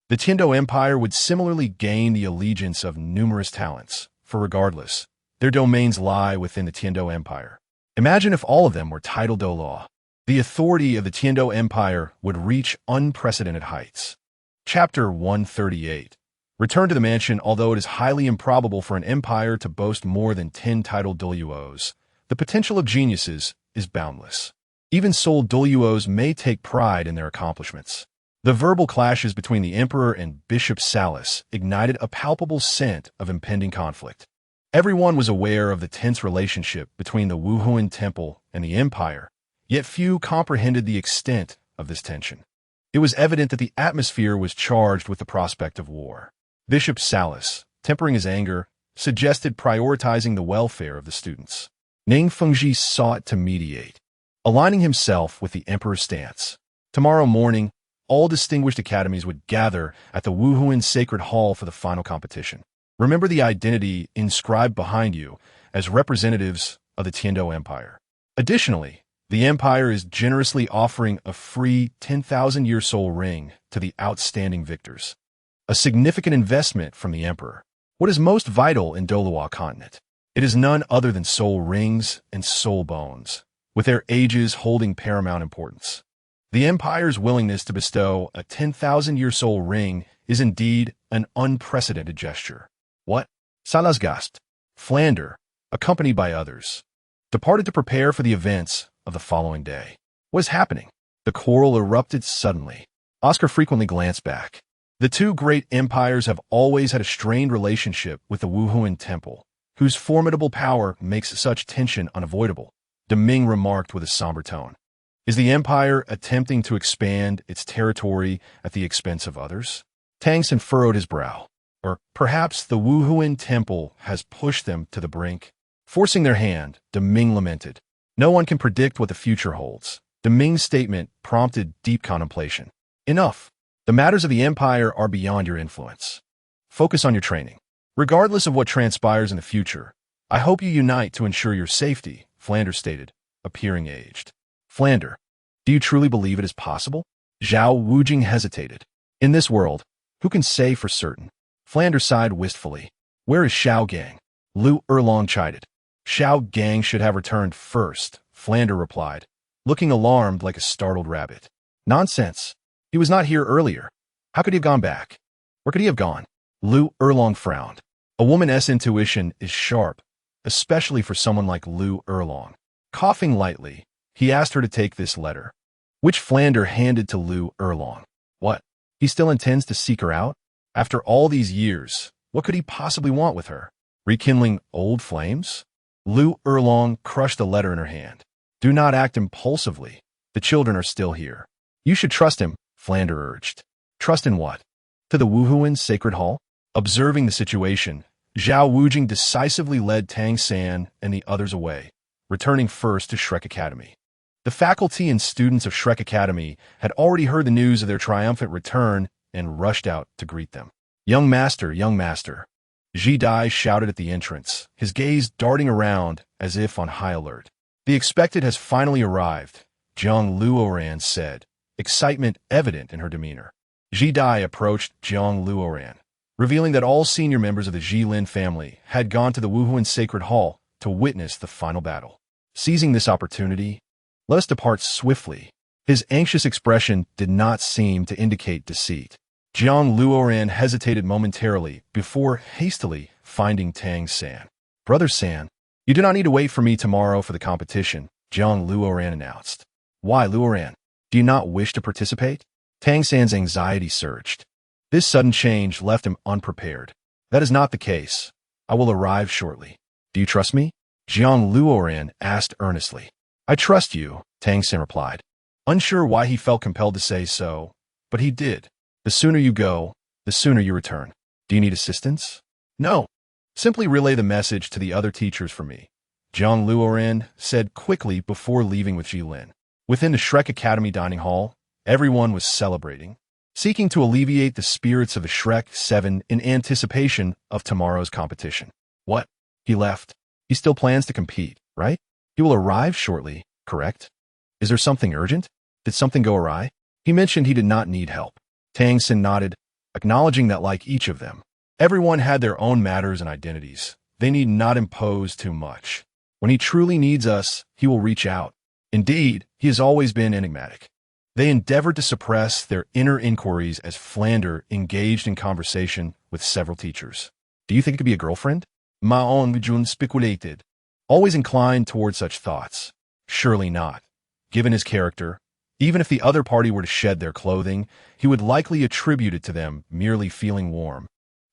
the Tiando Empire would similarly gain the allegiance of numerous talents, for regardless, their domains lie within the Tiando Empire. Imagine if all of them were titled to law. The authority of the Tiando Empire would reach unprecedented heights. Chapter 138. Return to the mansion. Although it is highly improbable for an empire to boast more than 10 titled Doluos, the potential of geniuses is boundless. Even sole Doluos may take pride in their accomplishments. The verbal clashes between the emperor and Bishop Salas ignited a palpable scent of impending conflict. Everyone was aware of the tense relationship between the Wuhuan Temple and the empire, yet few comprehended the extent of this tension. It was evident that the atmosphere was charged with the prospect of war. Bishop Salas, tempering his anger, suggested prioritizing the welfare of the students. Ning Fengji sought to mediate, aligning himself with the emperor's stance. Tomorrow morning, all distinguished academies would gather at the Wuhuan Sacred Hall for the final competition. Remember the identity inscribed behind you as representatives of the Tiando Empire. Additionally, the empire is generously offering a free 10,000-year soul ring to the outstanding victors. A significant investment from the emperor. What is most vital in Dolua continent? It is none other than soul rings and soul bones, with their ages holding paramount importance. The empire's willingness to bestow a 10,000-year soul ring is indeed an unprecedented gesture. What? Salas gasped. Flander, accompanied by others, departed to prepare for the events of the following day. What is happening? The quarrel erupted suddenly. Oscar frequently glanced back. The two great empires have always had a strained relationship with the Wuhuan Temple, whose formidable power makes such tension unavoidable. Deming remarked with a somber tone. Is the empire attempting to expand its territory at the expense of others? Tangsen furrowed his brow. Or perhaps the Wuhuan Temple has pushed them to the brink. Forcing their hand, Deming lamented. No one can predict what the future holds. Deming's statement prompted deep contemplation. Enough. The matters of the empire are beyond your influence. Focus on your training. Regardless of what transpires in the future, I hope you unite to ensure your safety, Flander stated, appearing aged. Flander, do you truly believe it is possible? Zhao Wujing hesitated. In this world, who can say for certain? Flander sighed wistfully. Where is Xiao Gang? Lu Erlong chided. Xiao Gang should have returned first, Flander replied, looking alarmed like a startled rabbit. Nonsense. He was not here earlier. How could he have gone back? Where could he have gone? Lu Erlong frowned. A woman's intuition is sharp, especially for someone like Lu Erlong. Coughing lightly, he asked her to take this letter, which Flander handed to Lu Erlong. What? He still intends to seek her out? After all these years, what could he possibly want with her? Rekindling old flames? Lu Erlong crushed the letter in her hand. Do not act impulsively. The children are still here. You should trust him, Flander urged. Trust in what? To the Wuhuan Sacred Hall? Observing the situation, Zhao Wujing decisively led Tang San and the others away, returning first to Shrek Academy. The faculty and students of Shrek Academy had already heard the news of their triumphant return and rushed out to greet them. Young master, Ji Dai shouted at the entrance, his gaze darting around as if on high alert. The expected has finally arrived, Jiang Luoran said, excitement evident in her demeanor. Ji Dai approached Jiang Luoran, revealing that all senior members of the Jilin family had gone to the Wuhuan Sacred Hall to witness the final battle. Seizing this opportunity, let us depart swiftly. His anxious expression did not seem to indicate deceit. Jiang Luoran hesitated momentarily before hastily finding Tang San. Brother San, you do not need to wait for me tomorrow for the competition, Jiang Luoran announced. Why, Luoran? Do you not wish to participate? Tang San's anxiety surged. This sudden change left him unprepared. That is not the case. I will arrive shortly. Do you trust me? Jiang Luoran asked earnestly. I trust you, Tang San replied, unsure why he felt compelled to say so, but he did. The sooner you go, the sooner you return. Do you need assistance? No. Simply relay the message to the other teachers for me, Jiang Luoran said quickly before leaving with Jilin. Within the Shrek Academy dining hall, everyone was celebrating. seeking to alleviate the spirits of the Shrek 7 in anticipation of tomorrow's competition. What? He left. He still plans to compete, right? He will arrive shortly, correct? Is there something urgent? Did something go awry? He mentioned he did not need help. Tang Xin nodded, acknowledging that like each of them, everyone had their own matters and identities. They need not impose too much. When he truly needs us, he will reach out. Indeed, he has always been enigmatic. They endeavored to suppress their inner inquiries as Flander engaged in conversation with several teachers. Do you think it could be a girlfriend? Ma Onwijun speculated, always inclined toward such thoughts. Surely not. Given his character, even if the other party were to shed their clothing, he would likely attribute it to them merely feeling warm.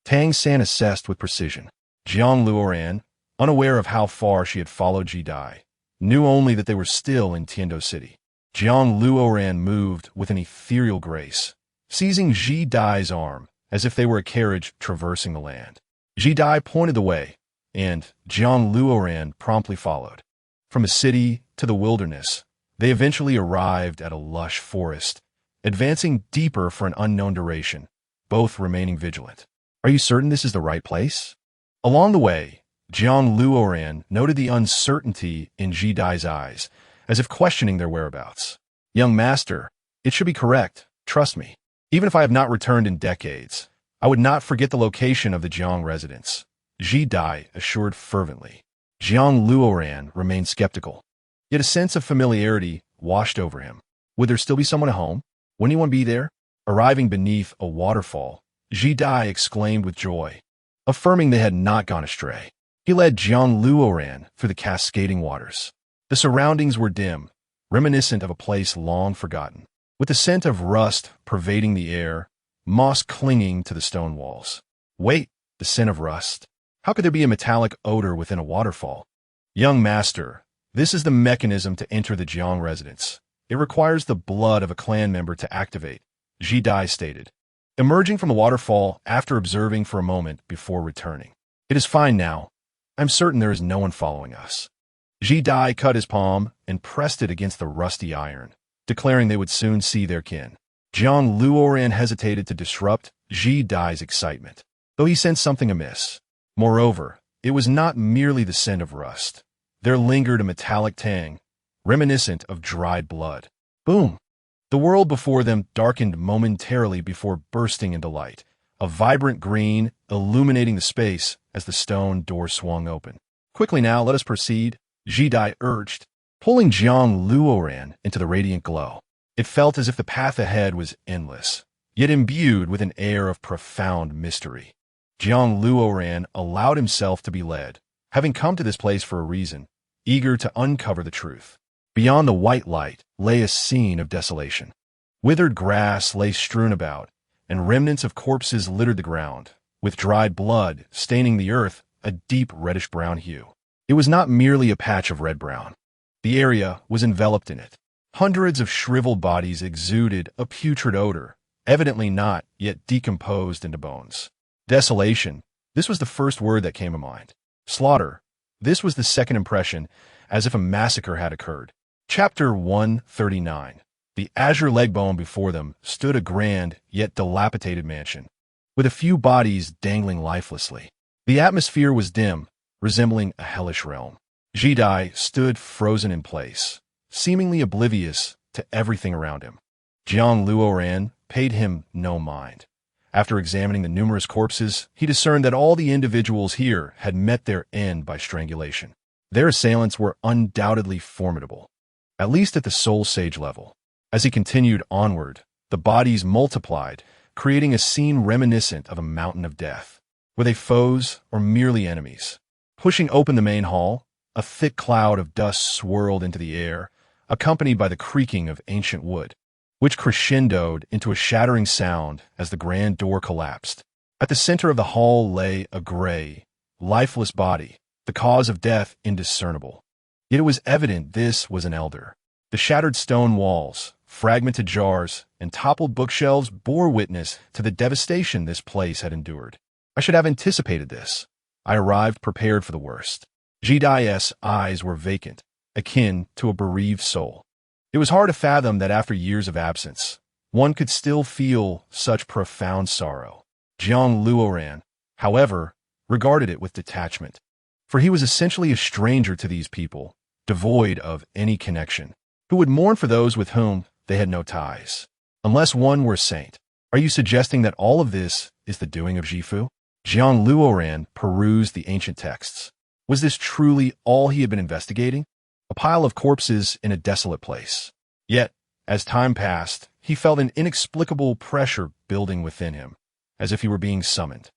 Tang San assessed with precision. Jiang Luoran, unaware of how far she had followed Ji Dai, knew only that they were still in Tiando City. Jiang Luoran moved with an ethereal grace, seizing Ji Dai's arm as if they were a carriage traversing the land. Ji Dai pointed the way, and Jiang Luoran promptly followed. From the city to the wilderness, they eventually arrived at a lush forest, advancing deeper for an unknown duration, both remaining vigilant. Are you certain this is the right place? Along the way, Jiang Luoran noted the uncertainty in Ji Dai's eyes, as if questioning their whereabouts. Young master, it should be correct, trust me. Even if I have not returned in decades, I would not forget the location of the Jiang residence, Ji Dai assured fervently. Jiang Luoran remained skeptical, yet a sense of familiarity washed over him. Would there still be someone at home? Would anyone be there? Arriving beneath a waterfall, Ji Dai exclaimed with joy, affirming they had not gone astray. He led Jiang Luoran through the cascading waters. The surroundings were dim, reminiscent of a place long forgotten, with the scent of rust pervading the air, moss clinging to the stone walls. Wait, the scent of rust? How could there be a metallic odor within a waterfall? Young master, this is the mechanism to enter the Jiang residence. It requires the blood of a clan member to activate, Ji Dai stated, emerging from the waterfall after observing for a moment before returning. It is fine now. I'm certain there is no one following us. Ji Dai cut his palm and pressed it against the rusty iron, declaring they would soon see their kin. Jiang Luoran hesitated to disrupt Ji Dai's excitement, though he sensed something amiss. Moreover, it was not merely the scent of rust. There lingered a metallic tang, reminiscent of dried blood. Boom! The world before them darkened momentarily before bursting into light, a vibrant green illuminating the space as the stone door swung open. Quickly now, let us proceed, Ji Dai urged, pulling Jiang Luoran into the radiant glow. It felt as if the path ahead was endless, yet imbued with an air of profound mystery. Jiang Luoran allowed himself to be led, having come to this place for a reason, eager to uncover the truth. Beyond the white light lay a scene of desolation. Withered grass lay strewn about, and remnants of corpses littered the ground, with dried blood staining the earth a deep reddish-brown hue. It was not merely a patch of red-brown. The area was enveloped in it. Hundreds of shriveled bodies exuded a putrid odor, evidently not yet decomposed into bones. Desolation, this was the first word that came to mind. Slaughter, this was the second impression, as if a massacre had occurred. Chapter 139. The azure leg bone before them stood a grand yet dilapidated mansion, with a few bodies dangling lifelessly. The atmosphere was dim, resembling a hellish realm. Ji Dai stood frozen in place, seemingly oblivious to everything around him. Jiang Luoran paid him no mind. After examining the numerous corpses, he discerned that all the individuals here had met their end by strangulation. Their assailants were undoubtedly formidable, at least at the soul sage level. As he continued onward, the bodies multiplied, creating a scene reminiscent of a mountain of death. Were they foes or merely enemies? Pushing open the main hall, a thick cloud of dust swirled into the air, accompanied by the creaking of ancient wood, which crescendoed into a shattering sound as the grand door collapsed. At the center of the hall lay a gray, lifeless body, the cause of death indiscernible. Yet it was evident this was an elder. The shattered stone walls, fragmented jars, and toppled bookshelves bore witness to the devastation this place had endured. I should have anticipated this. I arrived prepared for the worst. Ji Dai's eyes were vacant, akin to a bereaved soul. It was hard to fathom that after years of absence, one could still feel such profound sorrow. Jiang Luoran, however, regarded it with detachment, for he was essentially a stranger to these people, devoid of any connection, who would mourn for those with whom they had no ties, unless one were a saint. Are you suggesting that all of this is the doing of Jifu? Jiang Luoran perused the ancient texts. Was this truly all he had been investigating? A pile of corpses in a desolate place. Yet, as time passed, he felt an inexplicable pressure building within him, as if he were being summoned,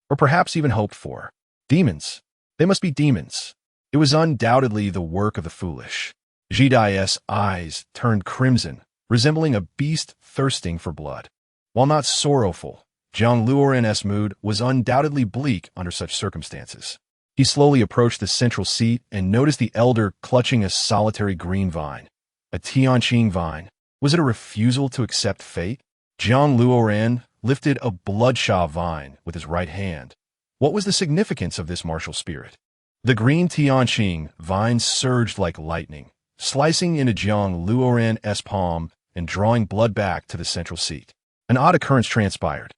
or perhaps even hoped for. Demons. They must be demons. It was undoubtedly the work of the foolish. Jidai's eyes turned crimson, resembling a beast thirsting for blood. While not sorrowful, Jiang Luoran's mood was undoubtedly bleak under such circumstances. He slowly approached the central seat and noticed the elder clutching a solitary green vine. A Tianqing vine. Was it a refusal to accept fate? Jiang Luoran lifted a bloodshot vine with his right hand. What was the significance of this martial spirit? The green Tianqing vine surged like lightning, slicing into Jiang Luoran's palm and drawing blood back to the central seat. An odd occurrence transpired.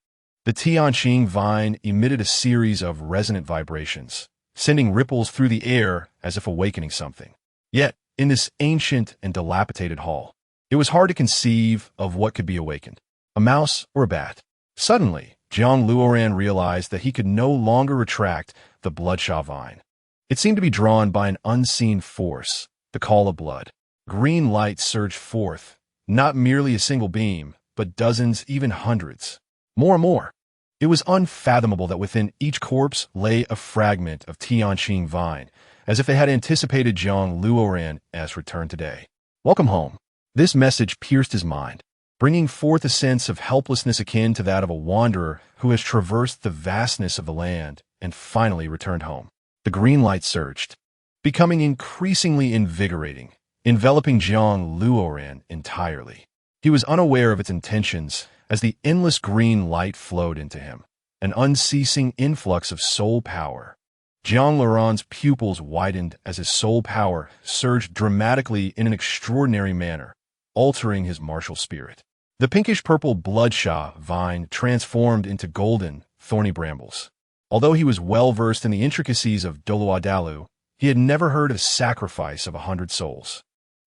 The Tianqing vine emitted a series of resonant vibrations, sending ripples through the air as if awakening something. Yet, in this ancient and dilapidated hall, it was hard to conceive of what could be awakened, a mouse or a bat. Suddenly, Jiang Luoran realized that he could no longer retract the bloodshot vine. It seemed to be drawn by an unseen force, the call of blood. Green light surged forth, not merely a single beam, but dozens, even hundreds. More and more. It was unfathomable that within each corpse lay a fragment of Tianqing vine, as if they had anticipated Jiang Luoran's return today. Welcome home. This message pierced his mind, bringing forth a sense of helplessness akin to that of a wanderer who has traversed the vastness of the land and finally returned home. The green light surged, becoming increasingly invigorating, enveloping Jiang Luoran entirely. He was unaware of its intentions as the endless green light flowed into him, an unceasing influx of soul power. Jiang Luoran's pupils widened as his soul power surged dramatically in an extraordinary manner, altering his martial spirit. The pinkish-purple bloodshot vine transformed into golden, thorny brambles. Although he was well-versed in the intricacies of Doluadalu, he had never heard of sacrifice of 100 souls.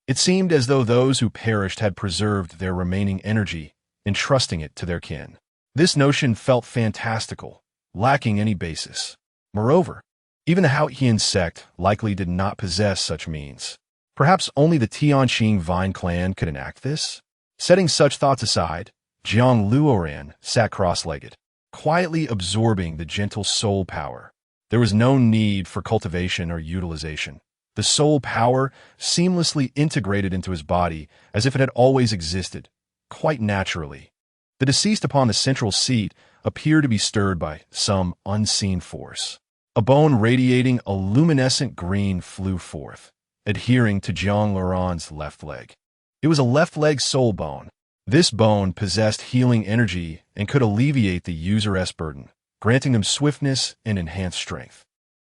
It seemed as though those who perished had preserved their remaining energy, entrusting it to their kin. This notion felt fantastical, lacking any basis. Moreover, even the Haotian sect likely did not possess such means. Perhaps only the Tianqing Vine clan could enact this? Setting such thoughts aside, Jiang Luoran sat cross-legged, quietly absorbing the gentle soul power. There was no need for cultivation or utilization. The soul power seamlessly integrated into his body as if it had always existed, quite naturally. The deceased upon the central seat appeared to be stirred by some unseen force. A bone radiating a luminescent green flew forth, adhering to Jiang Luoran's left leg. It was a left leg soul bone. This bone possessed healing energy and could alleviate the user's burden, granting them swiftness and enhanced strength.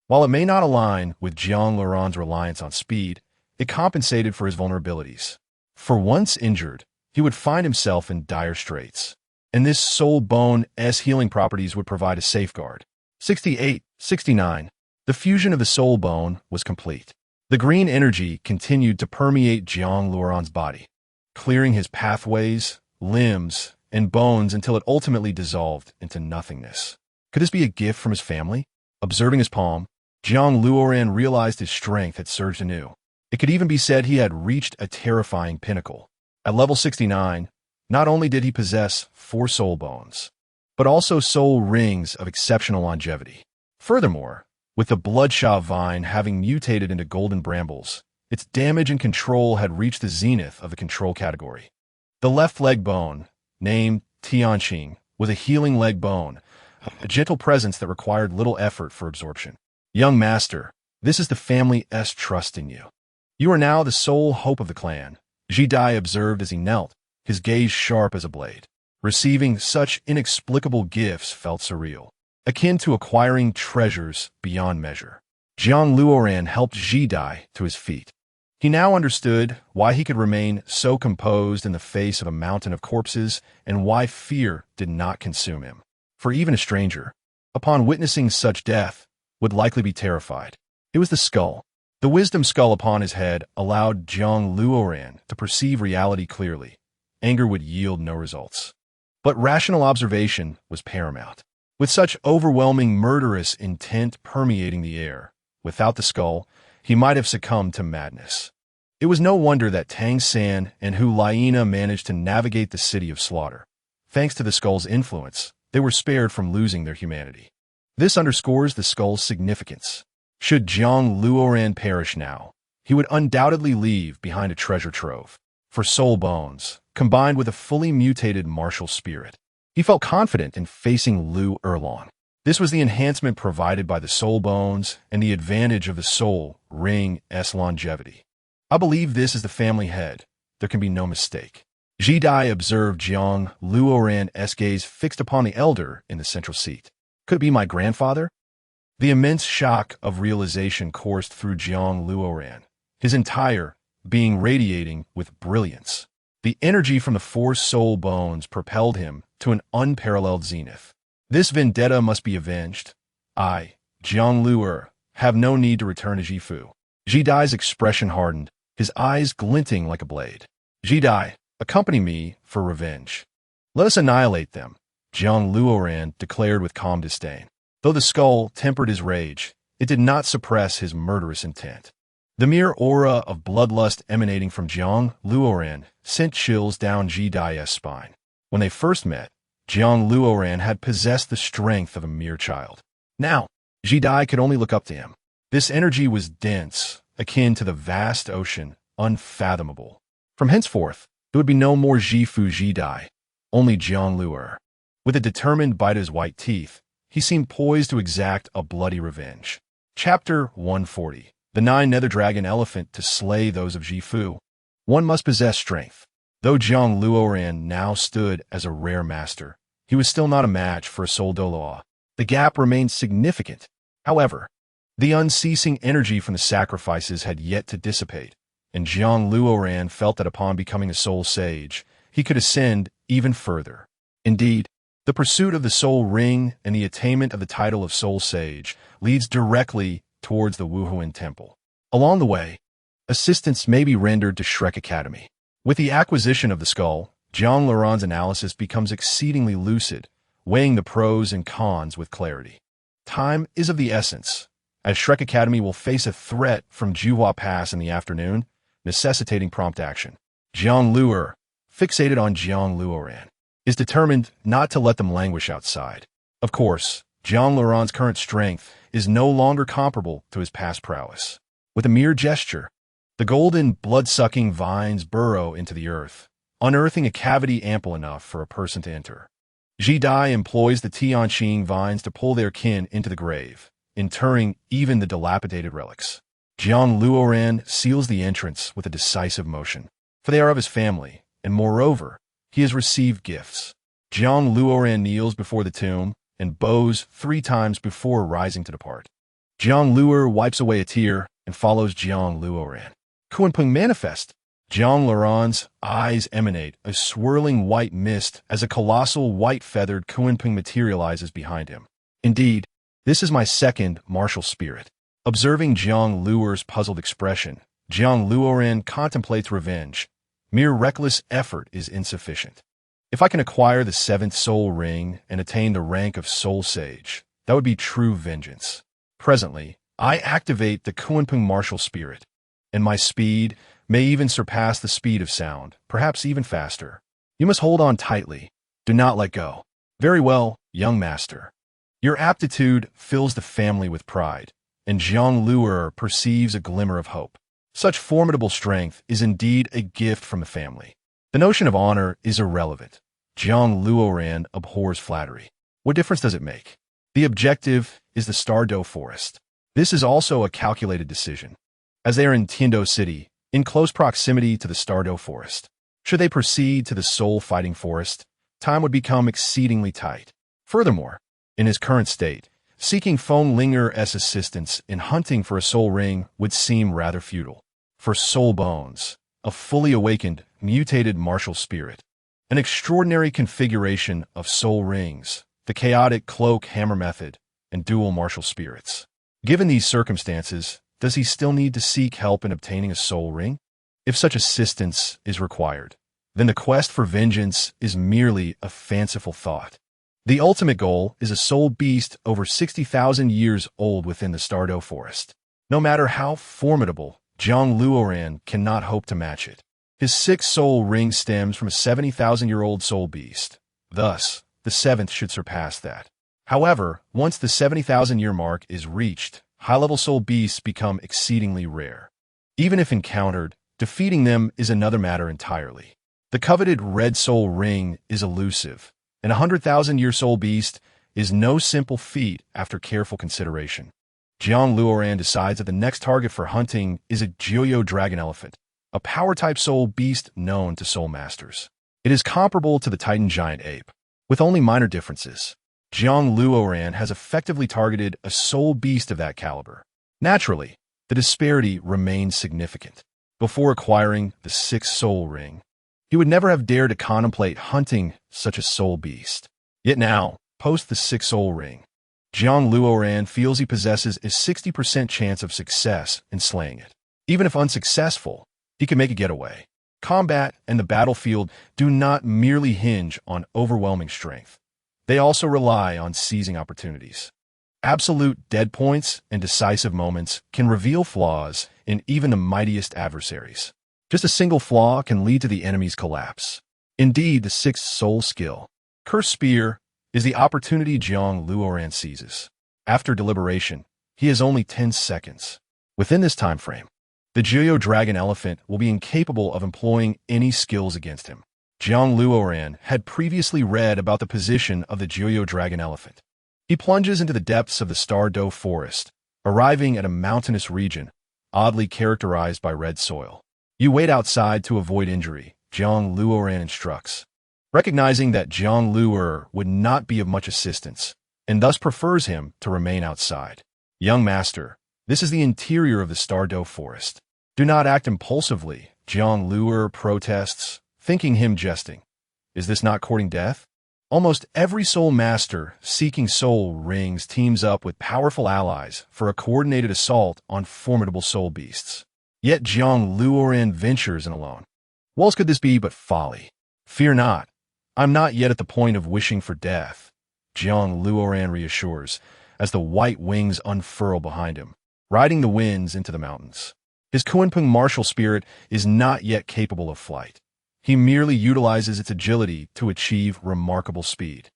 While it may not align with Jiang Luoran's reliance on speed, it compensated for his vulnerabilities. For once injured, he would find himself in dire straits, and this soul bone's healing properties would provide a safeguard. 68, 69. The fusion of the soul bone was complete. The green energy continued to permeate Jiang Luoran's body, clearing his pathways, limbs, and bones until it ultimately dissolved into nothingness. Could this be a gift from his family? Observing his palm, Jiang Luoran realized his strength had surged anew. It could even be said he had reached a terrifying pinnacle. At level 69, not only did he possess 4 soul bones, but also soul rings of exceptional longevity. Furthermore, with the bloodshot vine having mutated into golden brambles, its damage and control had reached the zenith of the control category. The left leg bone, named Tianqing, was a healing leg bone, a gentle presence that required little effort for absorption. Young master, this is the family's trust in you. You are now the sole hope of the clan, Jidai observed as he knelt, his gaze sharp as a blade. Receiving such inexplicable gifts felt surreal, akin to acquiring treasures beyond measure. Jiang Luoran helped Jidai to his feet. He now understood why he could remain so composed in the face of a mountain of corpses and why fear did not consume him. For even a stranger, upon witnessing such death, would likely be terrified. It was the skull. The wisdom skull upon his head allowed Jiang Luoran to perceive reality clearly. Anger would yield no results. But rational observation was paramount. With such overwhelming murderous intent permeating the air, without the skull, he might have succumbed to madness. It was no wonder that Tang San and Hu Liena managed to navigate the city of slaughter. Thanks to the skull's influence, they were spared from losing their humanity. This underscores the skull's significance. Should Jiang Luoran perish now, he would undoubtedly leave behind a treasure trove. For soul bones, combined with a fully mutated martial spirit, he felt confident in facing Lu Erlong. This was the enhancement provided by the soul bones and the advantage of the soul ring's longevity. I believe this is the family head. There can be no mistake. Ji Dai observed Jiang Luoran's gaze fixed upon the elder in the central seat. Could it be my grandfather? The immense shock of realization coursed through Jiang Luoran, his entire being radiating with brilliance. The energy from the four soul bones propelled him to an unparalleled zenith. This vendetta must be avenged. I, Jiang Luer, have no need to return to Jifu. Ji Dai's expression hardened, his eyes glinting like a blade. Ji Dai, accompany me for revenge. Let us annihilate them, Jiang Luoran declared with calm disdain. Though the skull tempered his rage, it did not suppress his murderous intent. The mere aura of bloodlust emanating from Jiang Luoran sent chills down Ji Dai's spine. When they first met, Jiang Luoran had possessed the strength of a mere child. Now, Ji Dai could only look up to him. This energy was dense, akin to the vast ocean, unfathomable. From henceforth, there would be no more Jifu Ji Dai, only Jiang Luer. With a determined bite of his white teeth, he seemed poised to exact a bloody revenge. Chapter 140. The 9 Nether Dragon Elephant to slay those of Jifu. One must possess strength. Though Jiang Luoran now stood as a rare master, he was still not a match for a Soul Doloa. The gap remained significant. However, the unceasing energy from the sacrifices had yet to dissipate, and Jiang Luoran felt that upon becoming a Soul Sage, he could ascend even further. Indeed, the pursuit of the Soul Ring and the attainment of the title of Soul Sage leads directly towards the Wuhuan Temple. Along the way, assistance may be rendered to Shrek Academy. With the acquisition of the skull, Jiang Luoran's analysis becomes exceedingly lucid, weighing the pros and cons with clarity. Time is of the essence, as Shrek Academy will face a threat from Juhua Pass in the afternoon, necessitating prompt action. Jiang Luer, fixated on Jiang Luoran, is determined not to let them languish outside. Of course, Jiang Luoran's current strength is no longer comparable to his past prowess. With a mere gesture, the golden, blood-sucking vines burrow into the earth, unearthing a cavity ample enough for a person to enter. Ji Dai employs the Tianqing vines to pull their kin into the grave, interring even the dilapidated relics. Jiang Luoran seals the entrance with a decisive motion, for they are of his family, and moreover, he has received gifts. Jiang Luoran kneels before the tomb and bows 3 times before rising to depart. Jiang Luer wipes away a tear and follows Jiang Luoran. Kunpeng manifest. Jiang Luoran's eyes emanate a swirling white mist as a colossal white-feathered Kunpeng materializes behind him. Indeed, this is my second martial spirit. Observing Jiang Luer's puzzled expression, Jiang Luoran contemplates revenge. Mere reckless effort is insufficient. If I can acquire the 7th Soul Ring and attain the rank of Soul Sage, that would be true vengeance. Presently, I activate the Kunpeng martial spirit, and my speed may even surpass the speed of sound, perhaps even faster. You must hold on tightly. Do not let go. Very well, young master. Your aptitude fills the family with pride, and Jiang Luer perceives a glimmer of hope. Such formidable strength is indeed a gift from the family. The notion of honor is irrelevant. Jiang Luoran abhors flattery. What difference does it make? The objective is the Stardow Forest. This is also a calculated decision, as they are in Tiando City, in close proximity to the Stardow Forest. Should they proceed to the Soul Fighting Forest, time would become exceedingly tight. Furthermore, in his current state, seeking Feng Linger's assistance in hunting for a soul ring would seem rather futile. for soul bones, a fully awakened, mutated martial spirit. An extraordinary configuration of soul rings, the chaotic cloak-hammer method, and dual martial spirits. Given these circumstances, does he still need to seek help in obtaining a soul ring? If such assistance is required, then the quest for vengeance is merely a fanciful thought. The ultimate goal is a soul beast over 60,000 years old within the Stardew Forest. No matter how formidable, Zhang Luoran cannot hope to match it. His sixth soul ring stems from a 70,000-year-old soul beast. Thus, the seventh should surpass that. However, once the 70,000-year mark is reached, high-level soul beasts become exceedingly rare. Even if encountered, defeating them is another matter entirely. The coveted red soul ring is elusive, and a 100,000-year soul beast is no simple feat after careful consideration. Zhang Luoran decides that the next target for hunting is a Joyo dragon elephant, a power-type soul beast known to soul masters. It is comparable to the Titan giant ape, with only minor differences. Zhang Luoran has effectively targeted a soul beast of that caliber. Naturally, the disparity remains significant. Before acquiring the sixth soul ring, he would never have dared to contemplate hunting such a soul beast. Yet now, post the sixth soul ring, Zhang Luoran feels he possesses a 60% chance of success in slaying it. Even if unsuccessful, he can make a getaway. Combat and the battlefield do not merely hinge on overwhelming strength. They also rely on seizing opportunities. Absolute dead points and decisive moments can reveal flaws in even the mightiest adversaries. Just a single flaw can lead to the enemy's collapse. Indeed, the sixth soul skill, Cursed Spear, is the opportunity Zhang Luoran seizes. After deliberation, he has only 10 seconds. Within this time frame, the Joyo dragon elephant will be incapable of employing any skills against him. Zhang Luoran had previously read about the position of the Joyo dragon elephant. He plunges into the depths of the Stardew Forest, arriving at a mountainous region, oddly characterized by red soil. You wait outside to avoid injury, Zhang Luoran instructs. Recognizing that Zhang Luo would not be of much assistance, and thus prefers him to remain outside. Young master, this is the interior of the Stardew Forest. Do not act impulsively, Zhang Luo protests, thinking him jesting. Is this not courting death? Almost every soul master seeking soul rings teams up with powerful allies for a coordinated assault on formidable soul beasts. Yet Zhang Luoran ventures in alone. What else could this be but folly? Fear not. I'm not yet at the point of wishing for death, Zhang Luoran reassures, as the white wings unfurl behind him, riding the winds into the mountains. His Kunpeng martial spirit is not yet capable of flight. He merely utilizes its agility to achieve remarkable speed.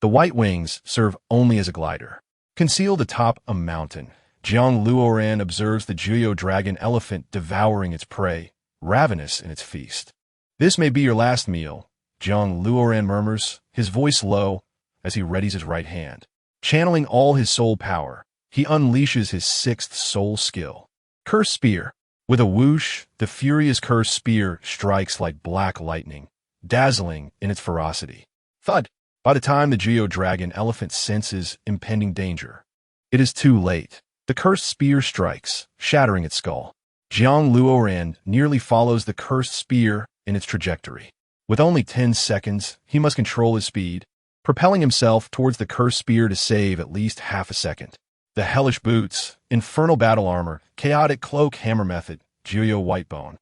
The white wings serve only as a glider. Concealed atop a mountain, Zhang Luoran observes the Joyo dragon elephant devouring its prey, ravenous in its feast. This may be your last meal, Zhang Luoran murmurs, his voice low, as he readies his right hand. Channeling all his soul power, he unleashes his sixth soul skill, Cursed Spear. With a whoosh, the furious Cursed Spear strikes like black lightning, dazzling in its ferocity. Thud! By the time the Joyo dragon elephant senses impending danger, it is too late. The Cursed Spear strikes, shattering its skull. Zhang Luoran nearly follows the Cursed Spear in its trajectory. With only 10 seconds, he must control his speed, propelling himself towards the Cursed Spear to save at least half a second. The hellish boots, infernal battle armor, chaotic cloak-hammer method, Joyo Whitebone,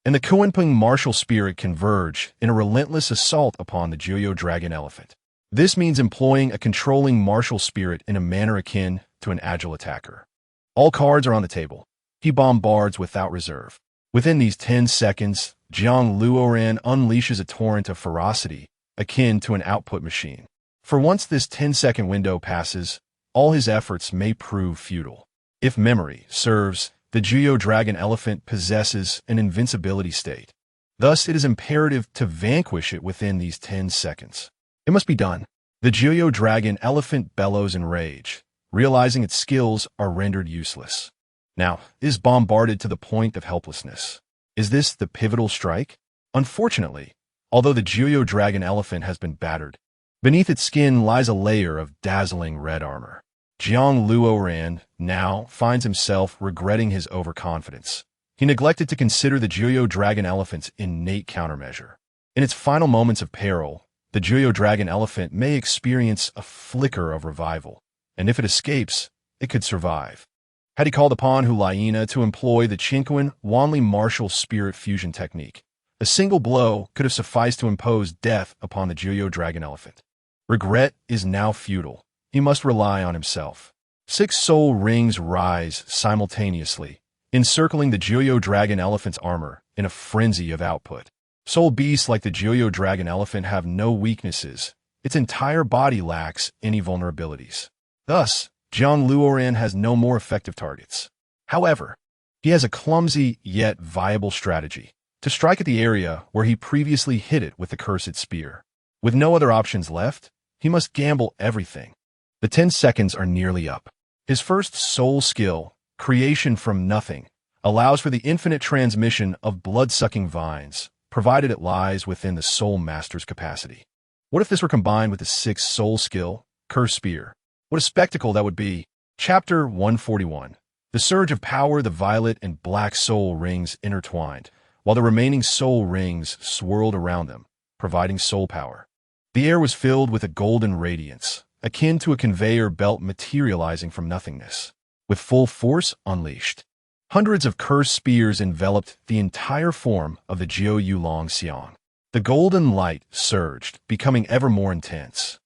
and the Kunpeng martial spirit converge in a relentless assault upon the Joyo dragon elephant. This means employing a controlling martial spirit in a manner akin to an agile attacker. All cards are on the table. He bombards without reserve. Within these 10 seconds, Zhang Luoran unleashes a torrent of ferocity, akin to an output machine. For once this 10-second window passes, all his efforts may prove futile. If memory serves, the Joyo dragon elephant possesses an invincibility state. Thus, it is imperative to vanquish it within these 10 seconds. It must be done. The Joyo dragon elephant bellows in rage, realizing its skills are rendered useless. Now, it is bombarded to the point of helplessness. Is this the pivotal strike? Unfortunately, although the Joyo dragon elephant has been battered, beneath its skin lies a layer of dazzling red armor. Zhang Luoran now finds himself regretting his overconfidence. He neglected to consider the Jiuyo dragon elephant's innate countermeasure. In its final moments of peril, the Jiuyo dragon elephant may experience a flicker of revival, and if it escapes, it could survive. Had he called upon Hulaina to employ the Chinquan Wanli martial spirit fusion technique, a single blow could have sufficed to impose death upon the Jiuyo dragon elephant. Regret is now futile. He must rely on himself. 6 soul rings rise simultaneously, encircling the Jiuyo dragon elephant's armor in a frenzy of output. Soul beasts like the Jiuyo dragon elephant have no weaknesses. Its entire body lacks any vulnerabilities. Thus, Jiang Luoran has no more effective targets. However, he has a clumsy yet viable strategy: to strike at the area where he previously hit it with the cursed spear. With no other options left, he must gamble everything. The 10 seconds are nearly up. His first soul skill, Creation from Nothing, allows for the infinite transmission of blood-sucking vines, provided it lies within the Soul Master's capacity. What if this were combined with the 6th soul skill, Curse Spear? What a spectacle that would be! Chapter 141. The surge of power, the violet and black soul rings intertwined, while the remaining soul rings swirled around them, providing soul power. The air was filled with a golden radiance, akin to a conveyor belt materializing from nothingness, with full force unleashed. Hundreds of cursed spears enveloped the entire form of the Jiu Yulong Xiang. The golden light surged, becoming ever more intense.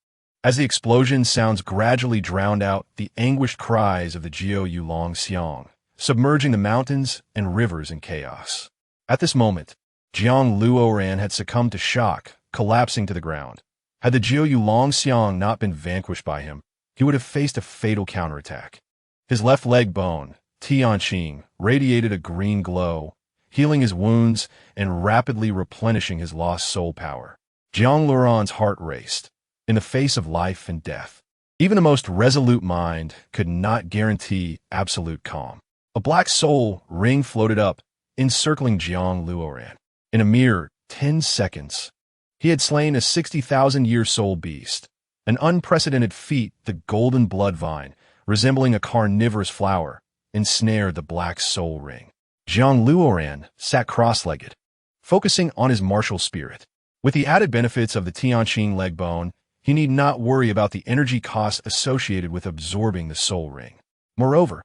As the explosion sounds gradually drowned out the anguished cries of the Jiu Yulong Xiang, submerging the mountains and rivers in chaos. At this moment, Jiang Luoran had succumbed to shock, collapsing to the ground. Had the Jiu Yulong Xiang not been vanquished by him, he would have faced a fatal counterattack. His left leg bone, Tianqing, radiated a green glow, healing his wounds and rapidly replenishing his lost soul power. Jiang Luoran's heart raced. In the face of life and death, even the most resolute mind could not guarantee absolute calm. A black soul ring floated up, encircling Jiang Luoran. In a mere 10 seconds, he had slain a 60,000-year soul beast, an unprecedented feat. The golden blood vine, resembling a carnivorous flower, ensnared the black soul ring. Jiang Luoran sat cross-legged, focusing on his martial spirit. With the added benefits of the Tianqing leg bone, he need not worry about the energy costs associated with absorbing the soul ring. Moreover,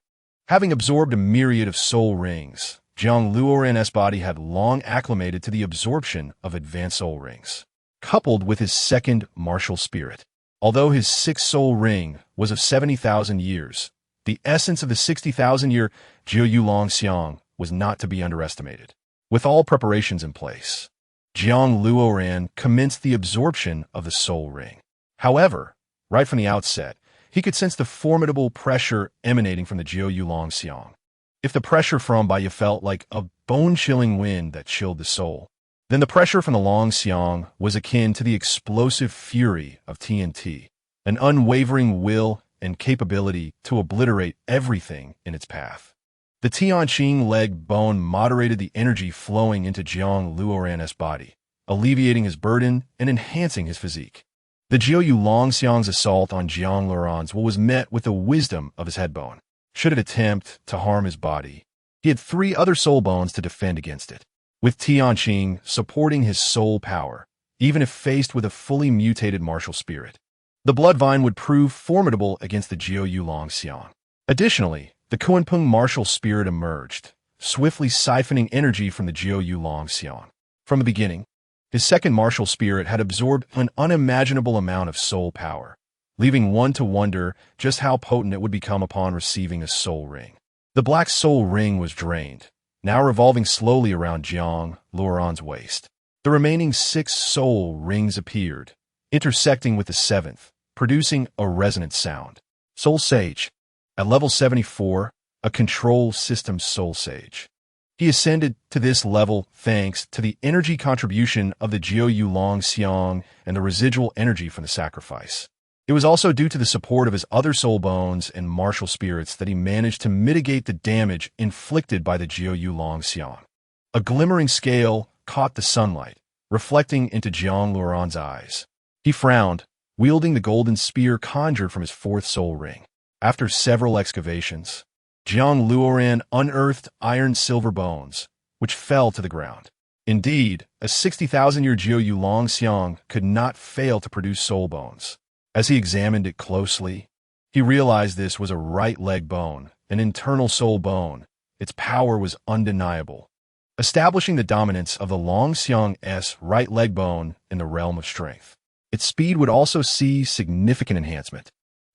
having absorbed a myriad of soul rings, Jiang Luoran's body had long acclimated to the absorption of advanced soul rings, coupled with his second martial spirit. Although his 6th soul ring was of 70,000 years, the essence of the 60,000-year Jiu Yulong Xiang was not to be underestimated. With all preparations in place, Jiang Luoran commenced the absorption of the soul ring. However, right from the outset, he could sense the formidable pressure emanating from the Jiu Yulong Xiang. If the pressure from Baiya felt like a bone-chilling wind that chilled the soul, then the pressure from the Long Xiang was akin to the explosive fury of TNT, an unwavering will and capability to obliterate everything in its path. The Tianqing leg bone moderated the energy flowing into Jiang Luoran's body, alleviating his burden and enhancing his physique. The Jiu Yulong Xiang's assault on Jiang Luoran's was met with the wisdom of his head bone. Should it attempt to harm his body, he had 3 other soul bones to defend against it, with Tianqing supporting his soul power, even if faced with a fully mutated martial spirit. The blood vine would prove formidable against the Jiu Yulong Xiang. Additionally, the Kunpeng martial spirit emerged, swiftly siphoning energy from the Jiu Yulong Xiang. From the beginning, his second martial spirit had absorbed an unimaginable amount of soul power, leaving one to wonder just how potent it would become upon receiving a soul ring. The black soul ring was drained, now revolving slowly around Jiang Luoran's waist. The remaining 6 soul rings appeared, intersecting with the 7th, producing a resonant sound. Soul Sage. At level 74, a control system Soul Sage. He ascended to this level thanks to the energy contribution of the Jiu Yulong Xiang and the residual energy from the sacrifice. It was also due to the support of his other soul bones and martial spirits that he managed to mitigate the damage inflicted by the Jiu Yulong Xiang. A glimmering scale caught the sunlight, reflecting into Jiang Luoran's eyes. He frowned, wielding the golden spear conjured from his 4th soul ring. After several excavations, Jiang Luoran unearthed iron-silver bones, which fell to the ground. Indeed, a 60,000-year Jiu Long Xiang could not fail to produce soul bones. As he examined it closely, he realized this was a right leg bone, an internal soul bone. Its power was undeniable, establishing the dominance of the Long Xiang's right leg bone in the realm of strength. Its speed would also see significant enhancement,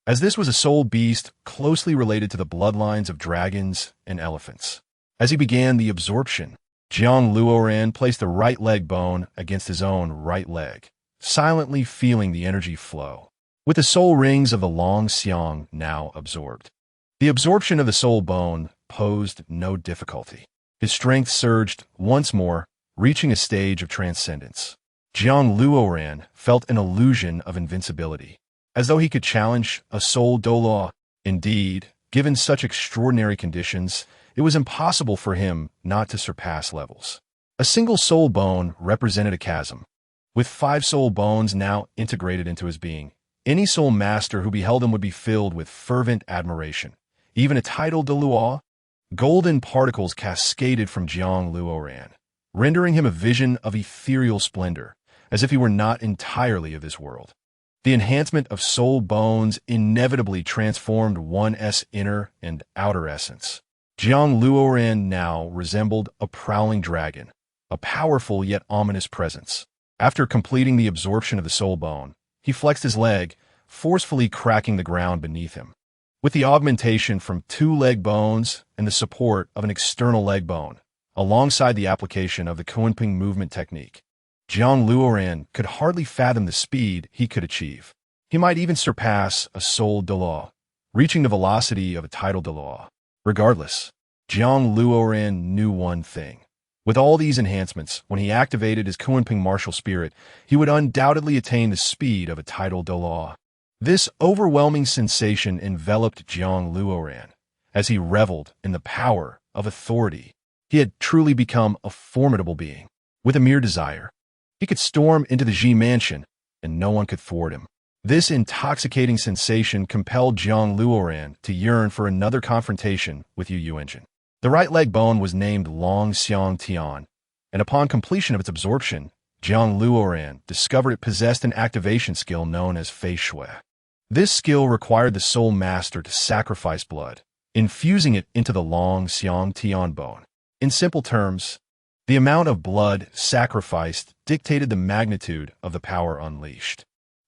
as this was a soul beast closely related to the bloodlines of dragons and elephants. As he began the absorption, Jiang Luoran placed the right leg bone against his own right leg, silently feeling the energy flow. With the soul rings of the Long Xiang now absorbed, the absorption of the soul bone posed no difficulty. His strength surged once more, reaching a stage of transcendence. Jiang Luoran felt an illusion of invincibility, as though he could challenge a soul dolaw. Indeed, given such extraordinary conditions, it was impossible for him not to surpass levels. A single soul bone represented a chasm. With 5 soul bones now integrated into his being, any soul master who beheld him would be filled with fervent admiration. Even a title de luo, golden particles cascaded from Jiang Luoran, rendering him a vision of ethereal splendor, as if he were not entirely of this world. The enhancement of soul bones inevitably transformed one's inner and outer essence. Jiang Luoran now resembled a prowling dragon, a powerful yet ominous presence. After completing the absorption of the soul bone, he flexed his leg, forcefully cracking the ground beneath him. With the augmentation from 2 leg bones and the support of an external leg bone, alongside the application of the Kunpeng movement technique, Jiang Luoran could hardly fathom the speed he could achieve. He might even surpass a soul dolaw, reaching the velocity of a tidal dolaw. Regardless, Jiang Luoran knew one thing. With all these enhancements, when he activated his Kunpeng martial spirit, he would undoubtedly attain the speed of a tidal dolaw. This overwhelming sensation enveloped Jiang Luoran as he reveled in the power of authority. He had truly become a formidable being. With a mere desire, he could storm into the Ji mansion, and no one could thwart him. This intoxicating sensation compelled Jiang Luoran to yearn for another confrontation with Yu Engine. The right leg bone was named Long Xiang Tian, and upon completion of its absorption, Jiang Luoran discovered it possessed an activation skill known as Fei Shui. This skill required the soul master to sacrifice blood, infusing it into the Long Xiang Tian bone. In simple terms, the amount of blood sacrificed dictated the magnitude of the power unleashed.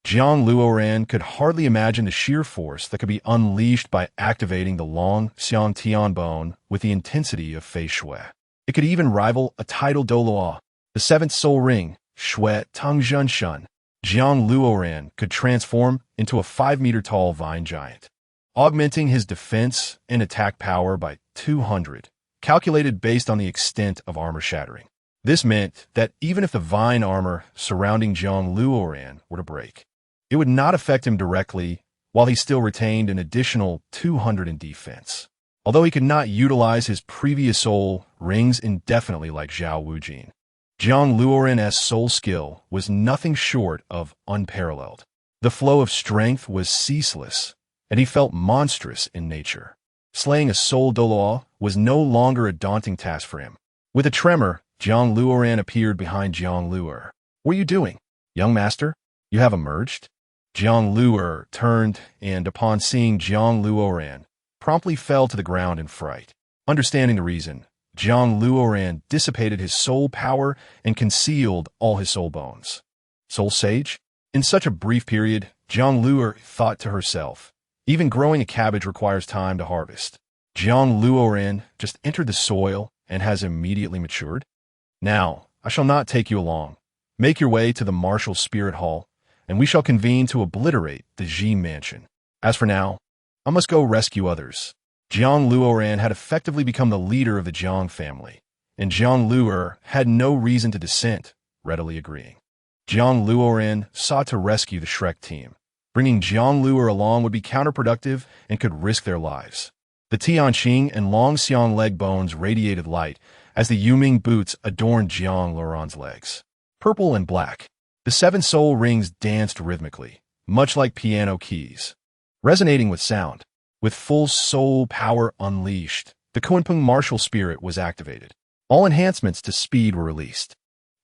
Jiang Luoran could hardly imagine the sheer force that could be unleashed by activating the Long Xiang Tian bone with the intensity of Fei Shui. It could even rival a tidal dolaw, the 7th soul ring, Shui Tang Zhen Shun. Jiang Luoran could transform into a 5-meter-tall vine giant, augmenting his defense and attack power by 200, calculated based on the extent of armor shattering. This meant that even if the vine armor surrounding Jiang Luoran were to break, it would not affect him directly, while he still retained an additional 200 in defense. Although he could not utilize his previous soul rings indefinitely like Zhao Wujin, Jiang Luoran's soul skill was nothing short of unparalleled. The flow of strength was ceaseless, and he felt monstrous in nature. Slaying a soul dolaw was no longer a daunting task for him. With a tremor, Jiang Luoran appeared behind Jiang Luer. "What are you doing, young master? You have emerged?" Jiang Luer turned and, upon seeing Jiang Luoran, promptly fell to the ground in fright. Understanding the reason, Jiang Luoran dissipated his soul power and concealed all his soul bones. Soul Sage? In such a brief period, Jiang Luer thought to herself, even growing a cabbage requires time to harvest. Jiang Luoran just entered the soil and has immediately matured. Now, I shall not take you along. Make your way to the Martial Spirit Hall, and we shall convene to obliterate the Ji Mansion. As for now, I must go rescue others. Jiang Luoran had effectively become the leader of the Jiang family, and Jiang Luer had no reason to dissent, readily agreeing. Jiang Luoran sought to rescue the Shrek team. Bringing Jiang Luer along would be counterproductive and could risk their lives. The Tianqing and Long Xiang leg bones radiated light as the Yuming boots adorned Jiang Luoran's legs. Purple and black, the 7 soul rings danced rhythmically, much like piano keys, resonating with sound. With full soul power unleashed, the Kunpeng martial spirit was activated. All enhancements to speed were released.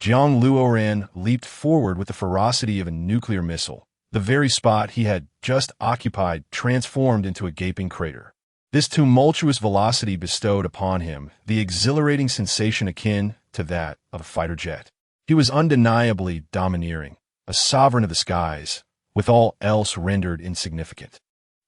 Jiang Luoran leaped forward with the ferocity of a nuclear missile. The very spot he had just occupied transformed into a gaping crater. This tumultuous velocity bestowed upon him the exhilarating sensation akin to that of a fighter jet. He was undeniably domineering, a sovereign of the skies, with all else rendered insignificant.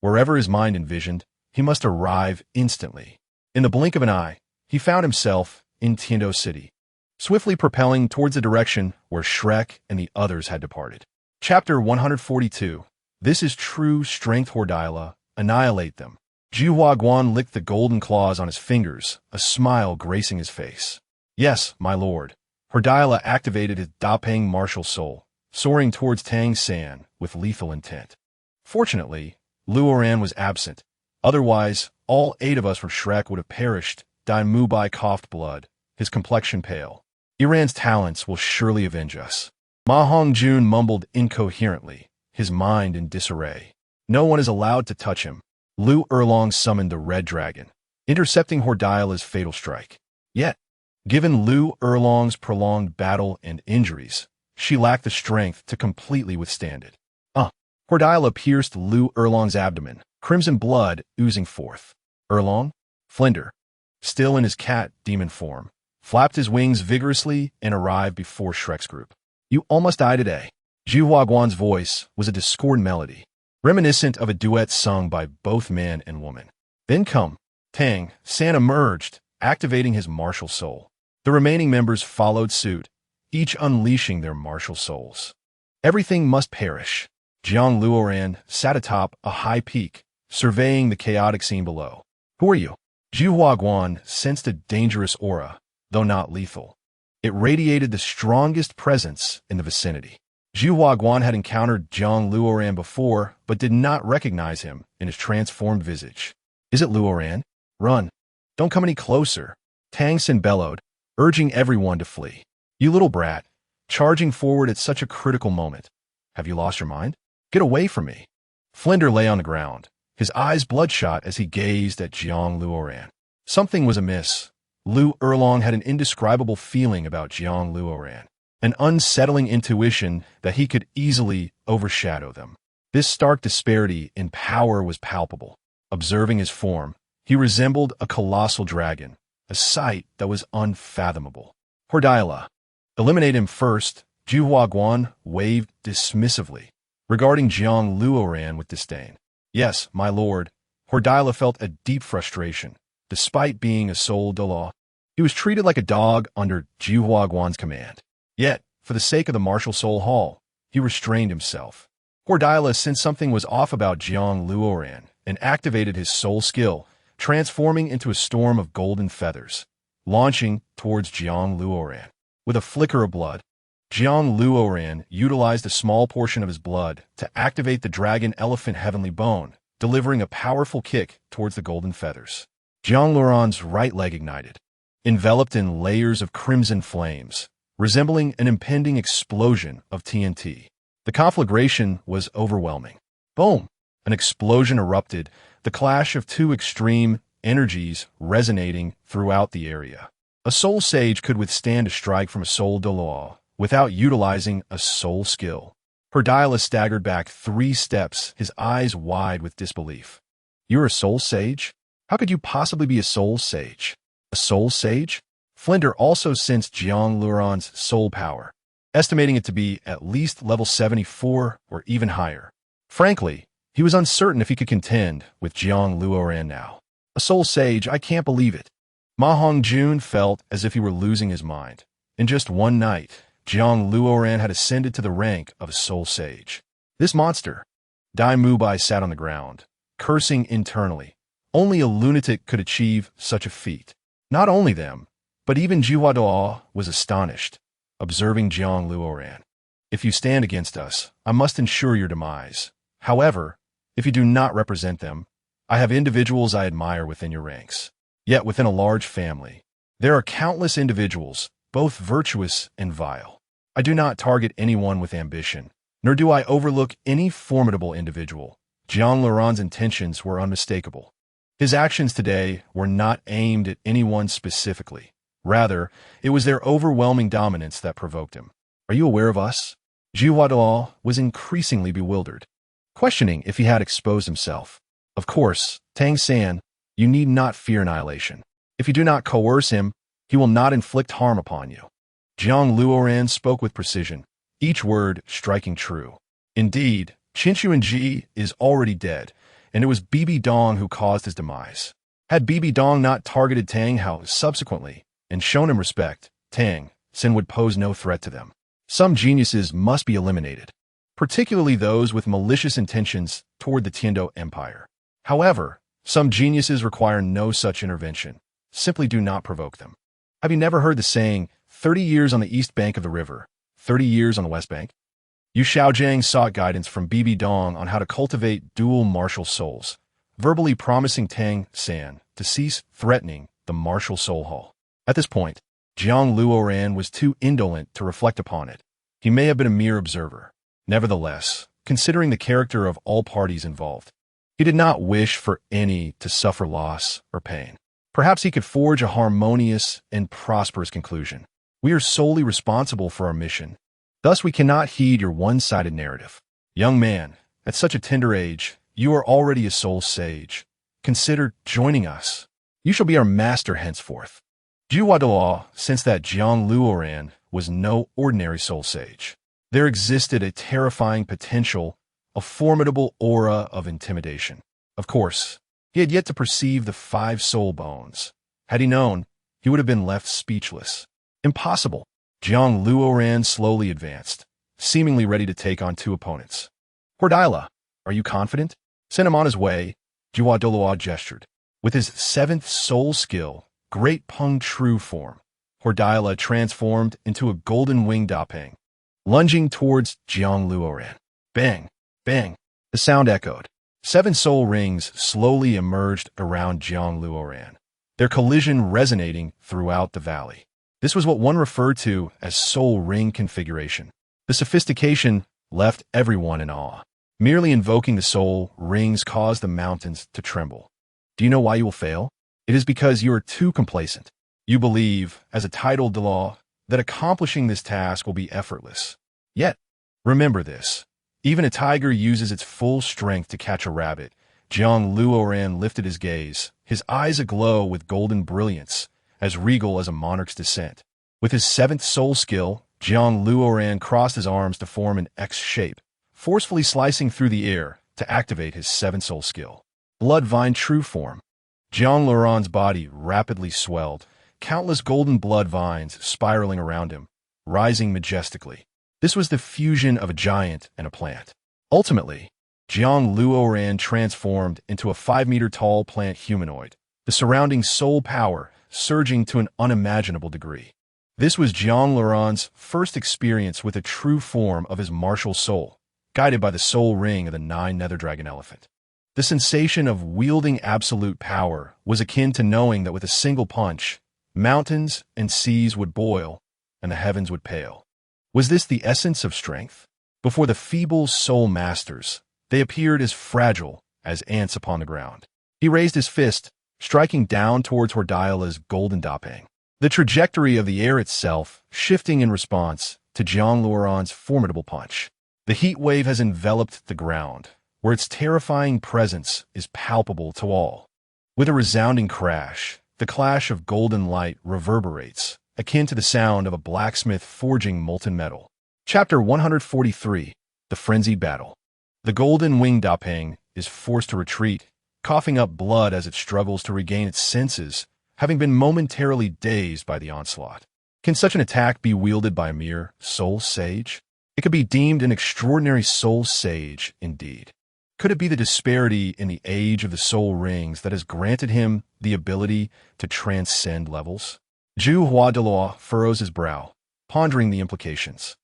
Wherever his mind envisioned, he must arrive instantly. In the blink of an eye, he found himself in Tiando City, swiftly propelling towards the direction where Shrek and the others had departed. Chapter 142. This is true strength, Hordyla. Annihilate them. Zhuhua Guan licked the golden claws on his fingers, a smile gracing his face. Yes, my lord. Hordyla activated his Dapeng martial soul, soaring towards Tang San with lethal intent. Fortunately, Luoran was absent. Otherwise, all 8 of us from Shrek would have perished. Dai Mubai coughed blood, his complexion pale. Iran's talents will surely avenge us. Ma Hongjun mumbled incoherently, his mind in disarray. No one is allowed to touch him. Lu Erlong summoned the Red Dragon, intercepting Hordyla's fatal strike. Yet, given Lu Erlong's prolonged battle and injuries, she lacked the strength to completely withstand it. Hordyla pierced Lu Erlong's abdomen, crimson blood oozing forth. Erlong, Flinder, still in his cat-demon form, flapped his wings vigorously and arrived before Shrek's group. You almost died today. Zhuhua Guan's voice was a discordant melody, reminiscent of a duet sung by both man and woman. Then come, Tang San emerged, activating his martial soul. The remaining members followed suit, each unleashing their martial souls. Everything must perish. Jiang Luoran sat atop a high peak, surveying the chaotic scene below. Who are you? Zhuhua Guan sensed a dangerous aura, though not lethal. It radiated the strongest presence in the vicinity. Zhuhua Guan had encountered Jiang Luoran before, but did not recognize him in his transformed visage. Is it Luoran? Run. Don't come any closer. Tang San bellowed, urging everyone to flee. You little brat, charging forward at such a critical moment. Have you lost your mind? Get away from me. Flinder lay on the ground, his eyes bloodshot as he gazed at Jiang Luoran. Something was amiss. Lu Erlong had an indescribable feeling about Jiang Luoran, an unsettling intuition that he could easily overshadow them. This stark disparity in power was palpable. Observing his form, he resembled a colossal dragon, a sight that was unfathomable. Hordyla. Eliminate him first. Zhuhua Guan waved dismissively, regarding Jiang Luoran with disdain. Yes, my lord. Hordyla felt a deep frustration, despite being a soul de law. He was treated like a dog under Zhuhua Guan's command. Yet, for the sake of the martial soul hall, he restrained himself. Hordyla sensed something was off about Jiang Luoran and activated his soul skill, transforming into a storm of golden feathers, launching towards Jiang Luoran. With a flicker of blood, Jiang Luoran utilized a small portion of his blood to activate the dragon elephant heavenly bone, delivering a powerful kick towards the golden feathers. Jiang Luoran's right leg ignited, enveloped in layers of crimson flames, resembling an impending explosion of TNT. The conflagration was overwhelming. Boom! An explosion erupted, the clash of 2 extreme energies resonating throughout the area. A soul sage could withstand a strike from a soul de law without utilizing a soul skill. Hordyla staggered back 3 steps, his eyes wide with disbelief. You're a soul sage? How could you possibly be a soul sage? A soul sage? Flinder also sensed Jiang Luoran's soul power, estimating it to be at least level 74 or even higher. Frankly, he was uncertain if he could contend with Jiang Luoran now. A soul sage, I can't believe it. Ma Hongjun felt as if he were losing his mind. In just one night, Jiang Luoran had ascended to the rank of a soul sage. This monster. Dai Mubai sat on the ground, cursing internally. Only a lunatic could achieve such a feat. Not only them, but even Zhuhua Duo was astonished, observing Jiang Luoran. If you stand against us, I must ensure your demise. However, if you do not represent them, I have individuals I admire within your ranks. Yet within a large family, there are countless individuals, both virtuous and vile. I do not target anyone with ambition, nor do I overlook any formidable individual. Jiang Luoran's intentions were unmistakable. His actions today were not aimed at anyone specifically. Rather, it was their overwhelming dominance that provoked him. "Are you aware of us?" Zhu Huaduo was increasingly bewildered, questioning if he had exposed himself. "Of course, Tang San, you need not fear annihilation. If you do not coerce him, he will not inflict harm upon you." Jiang Luoran spoke with precision, each word striking true. Indeed, Qinshu Ji is already dead, and it was Bibi Dong who caused his demise. Had Bibi Dong not targeted Tang Hao subsequently and shown him respect, Tang San would pose no threat to them. Some geniuses must be eliminated, particularly those with malicious intentions toward the Tiando Empire. However, some geniuses require no such intervention. Simply do not provoke them. Have you never heard the saying, 30 years on the east bank of the river, 30 years on the west bank? Yu Xiaojiang sought guidance from Bibi Dong on how to cultivate dual martial souls, verbally promising Tang San to cease threatening the martial soul hall. At this point, Jiang Luoran was too indolent to reflect upon it. He may have been a mere observer. Nevertheless, considering the character of all parties involved, he did not wish for any to suffer loss or pain. Perhaps he could forge a harmonious and prosperous conclusion. "We are solely responsible for our mission. Thus we cannot heed your one-sided narrative. Young man, at such a tender age, you are already a soul sage. Consider joining us. You shall be our master henceforth." Zhu Huaduo sensed that Jiang Luoran was no ordinary soul sage. There existed a terrifying potential, a formidable aura of intimidation. Of course, he had yet to perceive the 5 soul bones. Had he known, he would have been left speechless. Impossible. Jiang Luoran slowly advanced, seemingly ready to take on 2 opponents. "Cordelia, are you confident?" "Send him on his way," Zhu Huaduo gestured. With his 7th soul skill, Great Peng True Form, Cordelia transformed into a golden winged Dapeng, lunging towards Jiang Luoran. Bang! Bang! The sound echoed. 7 soul rings slowly emerged around Jiang Luoran, their collision resonating throughout the valley. This was what one referred to as soul ring configuration. The sophistication left everyone in awe. Merely invoking the soul rings caused the mountains to tremble. Do you know why you will fail? It is because you are too complacent. You believe, as a titled law, that accomplishing this task will be effortless. Yet, remember this. Even a tiger uses its full strength to catch a rabbit. Jiang Luoran lifted his gaze, his eyes aglow with golden brilliance, as regal as a monarch's descent. With his 7th soul skill, Jiang Luoran crossed his arms to form an X shape, forcefully slicing through the air to activate his 7th soul skill. Blood Vine True Form. Jiang Luoran's body rapidly swelled, countless golden blood vines spiraling around him, rising majestically. This was the fusion of a giant and a plant. Ultimately, Jiang Luoran transformed into a 5-meter-tall plant humanoid, the surrounding soul power surging to an unimaginable degree. This was Jiang Luoran's first experience with a true form of his martial soul, guided by the soul ring of the 9 nether dragon elephant. The sensation of wielding absolute power was akin to knowing that with a single punch, mountains and seas would boil and the heavens would pale. Was this the essence of strength? Before the feeble soul masters, they appeared as fragile as ants upon the ground. He raised his fist, striking down towards Cordelia's golden Dapeng, the trajectory of the air itself shifting in response to Jiang Luoran's formidable punch. The heat wave has enveloped the ground, where its terrifying presence is palpable to all. With a resounding crash, the clash of golden light reverberates, akin to the sound of a blacksmith forging molten metal. Chapter 143, The Frenzied Battle. The golden winged Dapeng is forced to retreat, coughing up blood as it struggles to regain its senses, having been momentarily dazed by the onslaught. Can such an attack be wielded by a mere soul sage? It could be deemed an extraordinary soul sage indeed. Could it be the disparity in the age of the soul rings that has granted him the ability to transcend levels? Zhu Huaduo furrows his brow, pondering the implications.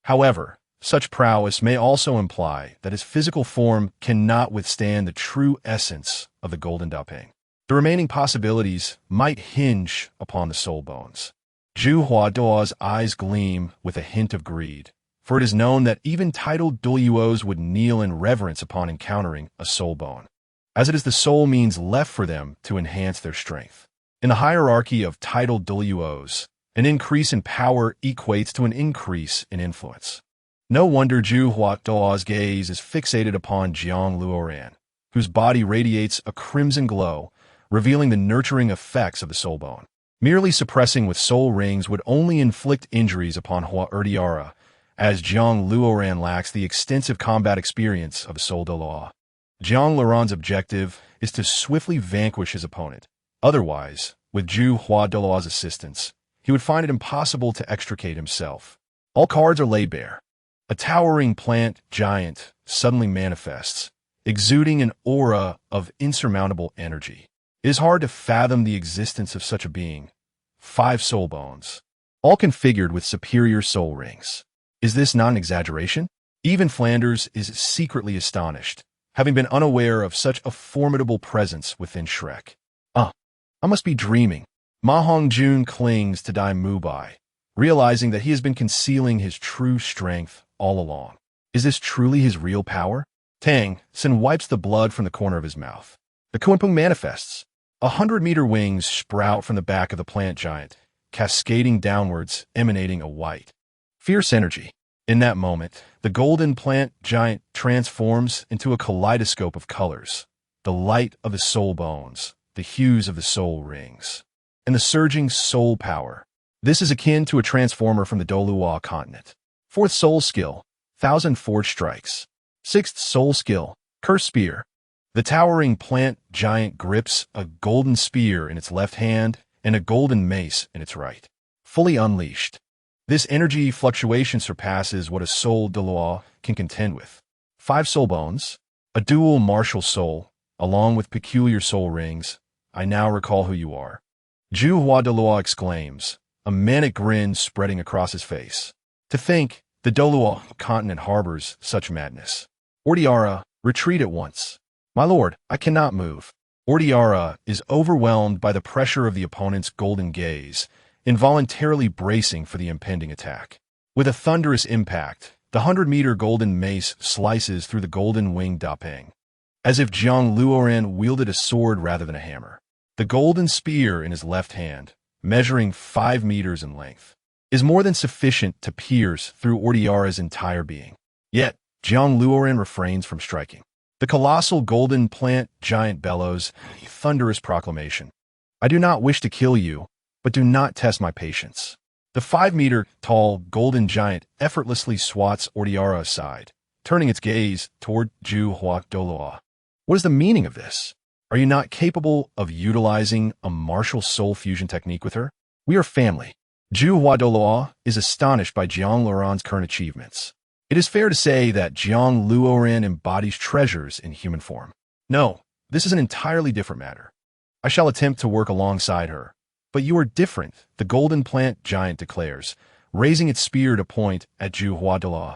However, such prowess may also imply that his physical form cannot withstand the true essence of the golden Dapeng. The remaining possibilities might hinge upon the soul bones. Zhu Huaduo's eyes gleam with a hint of greed, for it is known that even titled Duos would kneel in reverence upon encountering a soul bone, as it is the soul means left for them to enhance their strength. In the hierarchy of titled Duos, an increase in power equates to an increase in influence. No wonder Zhu Huadoa's gaze is fixated upon Jiang Luoran, whose body radiates a crimson glow, revealing the nurturing effects of the soul bone. Merely suppressing with soul rings would only inflict injuries upon Hua Erdiara, as Jiang Luoran lacks the extensive combat experience of a soul Doloa. Jiang Luoran's objective is to swiftly vanquish his opponent. Otherwise, with Zhu Huadoloa's assistance, he would find it impossible to extricate himself. All cards are laid bare. A towering plant giant suddenly manifests, exuding an aura of insurmountable energy. It is hard to fathom the existence of such a being. 5 soul bones, all configured with superior soul rings. Is this not an exaggeration? Even Flanders is secretly astonished, having been unaware of such a formidable presence within Shrek. I must be dreaming. Ma Hongjun clings to Dai Mubai, realizing that he has been concealing his true strength all along. Is this truly his real power? Tang Sin wipes the blood from the corner of his mouth. The Kunpeng manifests. 100-meter wings sprout from the back of the plant giant, cascading downwards, emanating a white, fierce energy. In that moment, the golden plant giant transforms into a kaleidoscope of colors, the light of the soul bones, the hues of the soul rings, and the surging soul power. This is akin to a transformer from the Dolua continent. 4th soul skill, Thousand Forged Strikes. 6th soul skill, Curse Spear. The towering plant giant grips a golden spear in its left hand and a golden mace in its right. Fully unleashed, this energy fluctuation surpasses what a soul Dolua can contend with. 5 soul bones, a dual martial soul, along with peculiar soul rings. I now recall who you are. Zhu Huadoloa exclaims, a manic grin spreading across his face. To think, the Dolua continent harbors such madness. Ordiara, retreat at once. My lord, I cannot move. Ordiara is overwhelmed by the pressure of the opponent's golden gaze, involuntarily bracing for the impending attack. With a thunderous impact, the 100-meter golden mace slices through the golden-winged Dapeng, as if Jiang Luoran wielded a sword rather than a hammer. The golden spear in his left hand, measuring 5 meters in length, is more than sufficient to pierce through Ordiara's entire being. Yet, Jiang Luoran refrains from striking. The colossal golden plant giant bellows a thunderous proclamation. I do not wish to kill you, but do not test my patience. The 5-meter-tall golden giant effortlessly swats Ordiara aside, turning its gaze toward Zhu Huadoloa. What is the meaning of this? Are you not capable of utilizing a martial soul fusion technique with her? We are family. Zhu Huadoloa is astonished by Jiang Luoran's current achievements. It is fair to say that Jiang Luoran embodies treasures in human form. No, this is an entirely different matter. I shall attempt to work alongside her. But you are different, the golden plant giant declares, raising its spear to point at Zhu Huadoloa.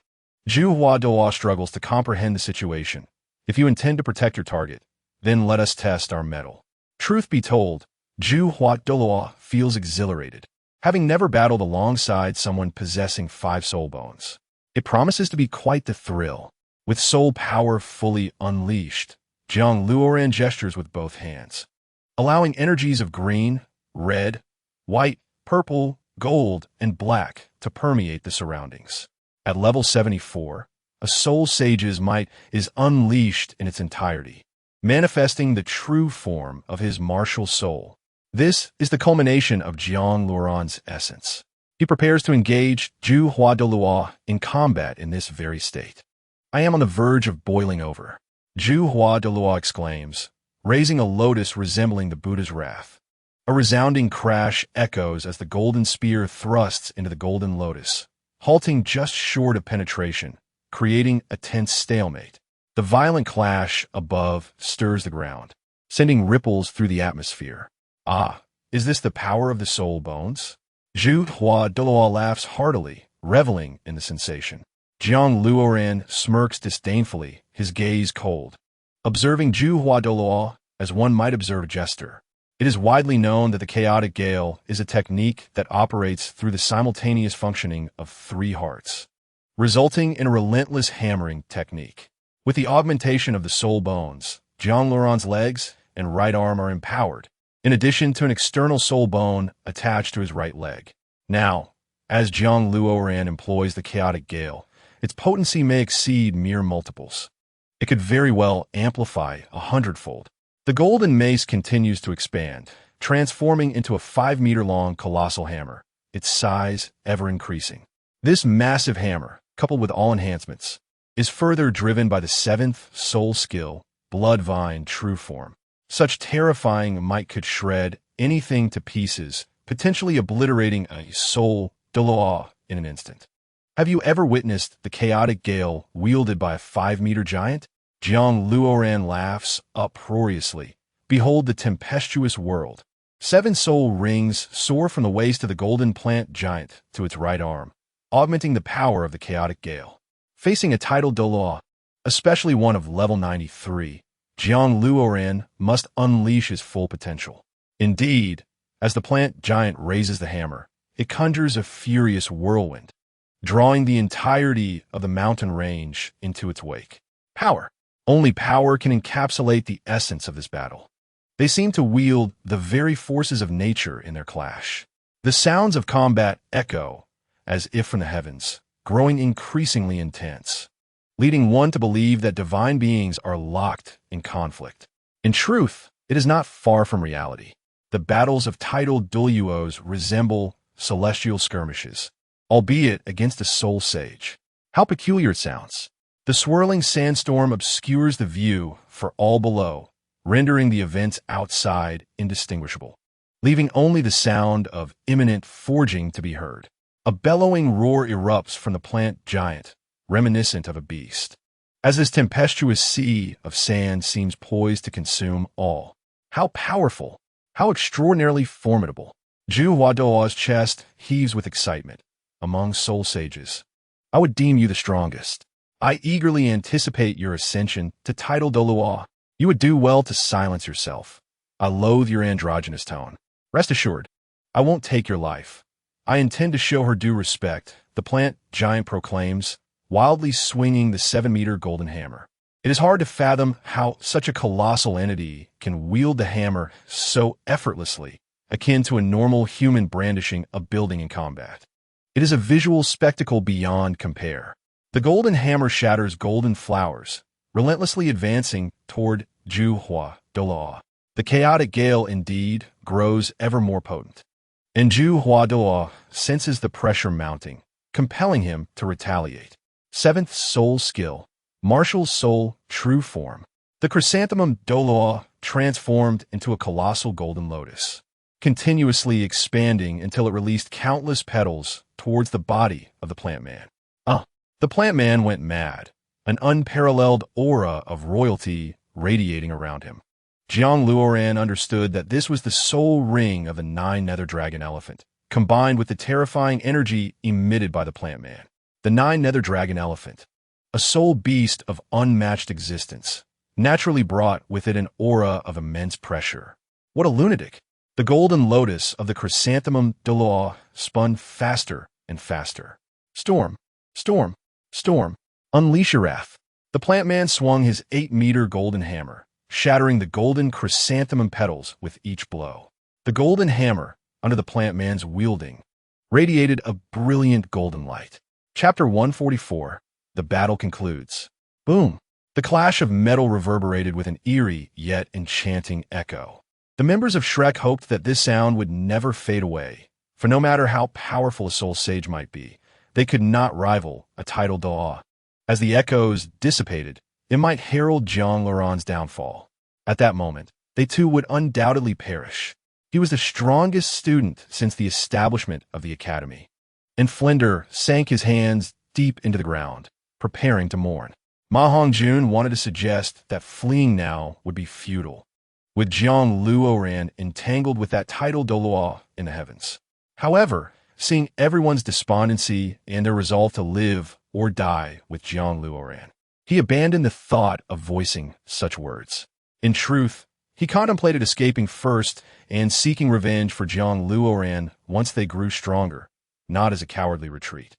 Zhu Huadoloa struggles to comprehend the situation. If you intend to protect your target, then let us test our mettle. Truth be told, Zhu Huadoloa feels exhilarated, having never battled alongside someone possessing 5 soul bones. It promises to be quite the thrill. With soul power fully unleashed, Jiang Luoran gestures with both hands, allowing energies of green, red, white, purple, gold, and black to permeate the surroundings. At level 74, a soul sage's might is unleashed in its entirety, manifesting the true form of his martial soul. This is the culmination of Jiang Luoran's essence. He prepares to engage Zhu Huadoloa in combat in this very state. I am on the verge of boiling over, Zhu Huadoloa exclaims, raising a lotus resembling the Buddha's wrath. A resounding crash echoes as the golden spear thrusts into the golden lotus, halting just short of penetration, creating a tense stalemate. The violent clash above stirs the ground, sending ripples through the atmosphere. Ah, is this the power of the soul bones? Zhu Huadoloa laughs heartily, reveling in the sensation. Jiang Luoran smirks disdainfully, his gaze cold. Observing Zhu Huadoloa as one might observe a jester, it is widely known that the chaotic gale is a technique that operates through the simultaneous functioning of 3 hearts. resulting in a relentless hammering technique. With the augmentation of the soul bones, Jiang Luoran's legs and right arm are empowered, in addition to an external soul bone attached to his right leg. Now, as Jiang Luoran employs the chaotic gale, its potency may exceed mere multiples. It could very well amplify 100-fold. The golden mace continues to expand, transforming into a 5-meter-long colossal hammer, its size ever increasing. This massive hammer, coupled with all enhancements, is further driven by the 7th soul skill, Bloodvine True Form. Such terrifying might could shred anything to pieces, potentially obliterating a soul de law in an instant. Have you ever witnessed the chaotic gale wielded by a 5-meter giant? Jiang Luoran laughs uproariously. Behold the tempestuous world. 7 soul rings soar from the waist of the golden plant giant to its right arm, augmenting the power of the chaotic gale. Facing a title de law, especially one of level 93, Jiang Luoran must unleash his full potential. Indeed, as the plant giant raises the hammer, it conjures a furious whirlwind, drawing the entirety of the mountain range into its wake. Power. Only power can encapsulate the essence of this battle. They seem to wield the very forces of nature in their clash. The sounds of combat echo, as if from the heavens, growing increasingly intense, leading one to believe that divine beings are locked in conflict. In truth, it is not far from reality. The battles of tidal duos resemble celestial skirmishes, albeit against a soul sage. How peculiar it sounds. The swirling sandstorm obscures the view for all below, rendering the events outside indistinguishable, leaving only the sound of imminent forging to be heard. A bellowing roar erupts from the plant giant, reminiscent of a beast, as this tempestuous sea of sand seems poised to consume all. How powerful! How extraordinarily formidable! Zhu Huadoa's chest heaves with excitement. Among soul sages, I would deem you the strongest. I eagerly anticipate your ascension to title de Lua. You would do well to silence yourself. I loathe your androgynous tone. Rest assured, I won't take your life. I intend to show her due respect, the plant giant proclaims, wildly swinging the 7-meter golden hammer. It is hard to fathom how such a colossal entity can wield the hammer so effortlessly, akin to a normal human brandishing a building in combat. It is a visual spectacle beyond compare. The golden hammer shatters golden flowers, relentlessly advancing toward Zhu Huadoa. The chaotic gale, indeed, grows ever more potent. And Zhu Huadoa senses the pressure mounting, compelling him to retaliate. 7th soul skill, Martial Soul True Form. The chrysanthemum Doloa transformed into a colossal golden lotus, continuously expanding until it released countless petals towards the body of the plant man. The plant man went mad, an unparalleled aura of royalty radiating around him. Jiang Luoran understood that this was the soul ring of the 9 nether dragon elephant, combined with the terrifying energy emitted by the plant man. The 9 nether dragon elephant, a soul beast of unmatched existence, naturally brought with it an aura of immense pressure. What a lunatic! The golden lotus of the chrysanthemum Doloa spun faster and faster. Storm, storm, storm, unleash your wrath. The plant man swung his 8-meter golden hammer, shattering the golden chrysanthemum petals with each blow. The golden hammer, under the plant man's wielding, radiated a brilliant golden light. Chapter 144. The battle concludes. Boom! The clash of metal reverberated with an eerie yet enchanting echo. The members of Shrek hoped that this sound would never fade away, for no matter how powerful a soul sage might be, they could not rival a title Daw. As the echoes dissipated, it might herald Jiang Luoran's downfall. At that moment, they too would undoubtedly perish. He was the strongest student since the establishment of the academy. And Flinder sank his hands deep into the ground, preparing to mourn. Ma Hongjun wanted to suggest that fleeing now would be futile, with Jiang Luoran entangled with that title Doloa in the heavens. However, seeing everyone's despondency and their resolve to live or die with Jiang Luoran, he abandoned the thought of voicing such words. In truth, he contemplated escaping first and seeking revenge for Jiang Luoran once they grew stronger, not as a cowardly retreat.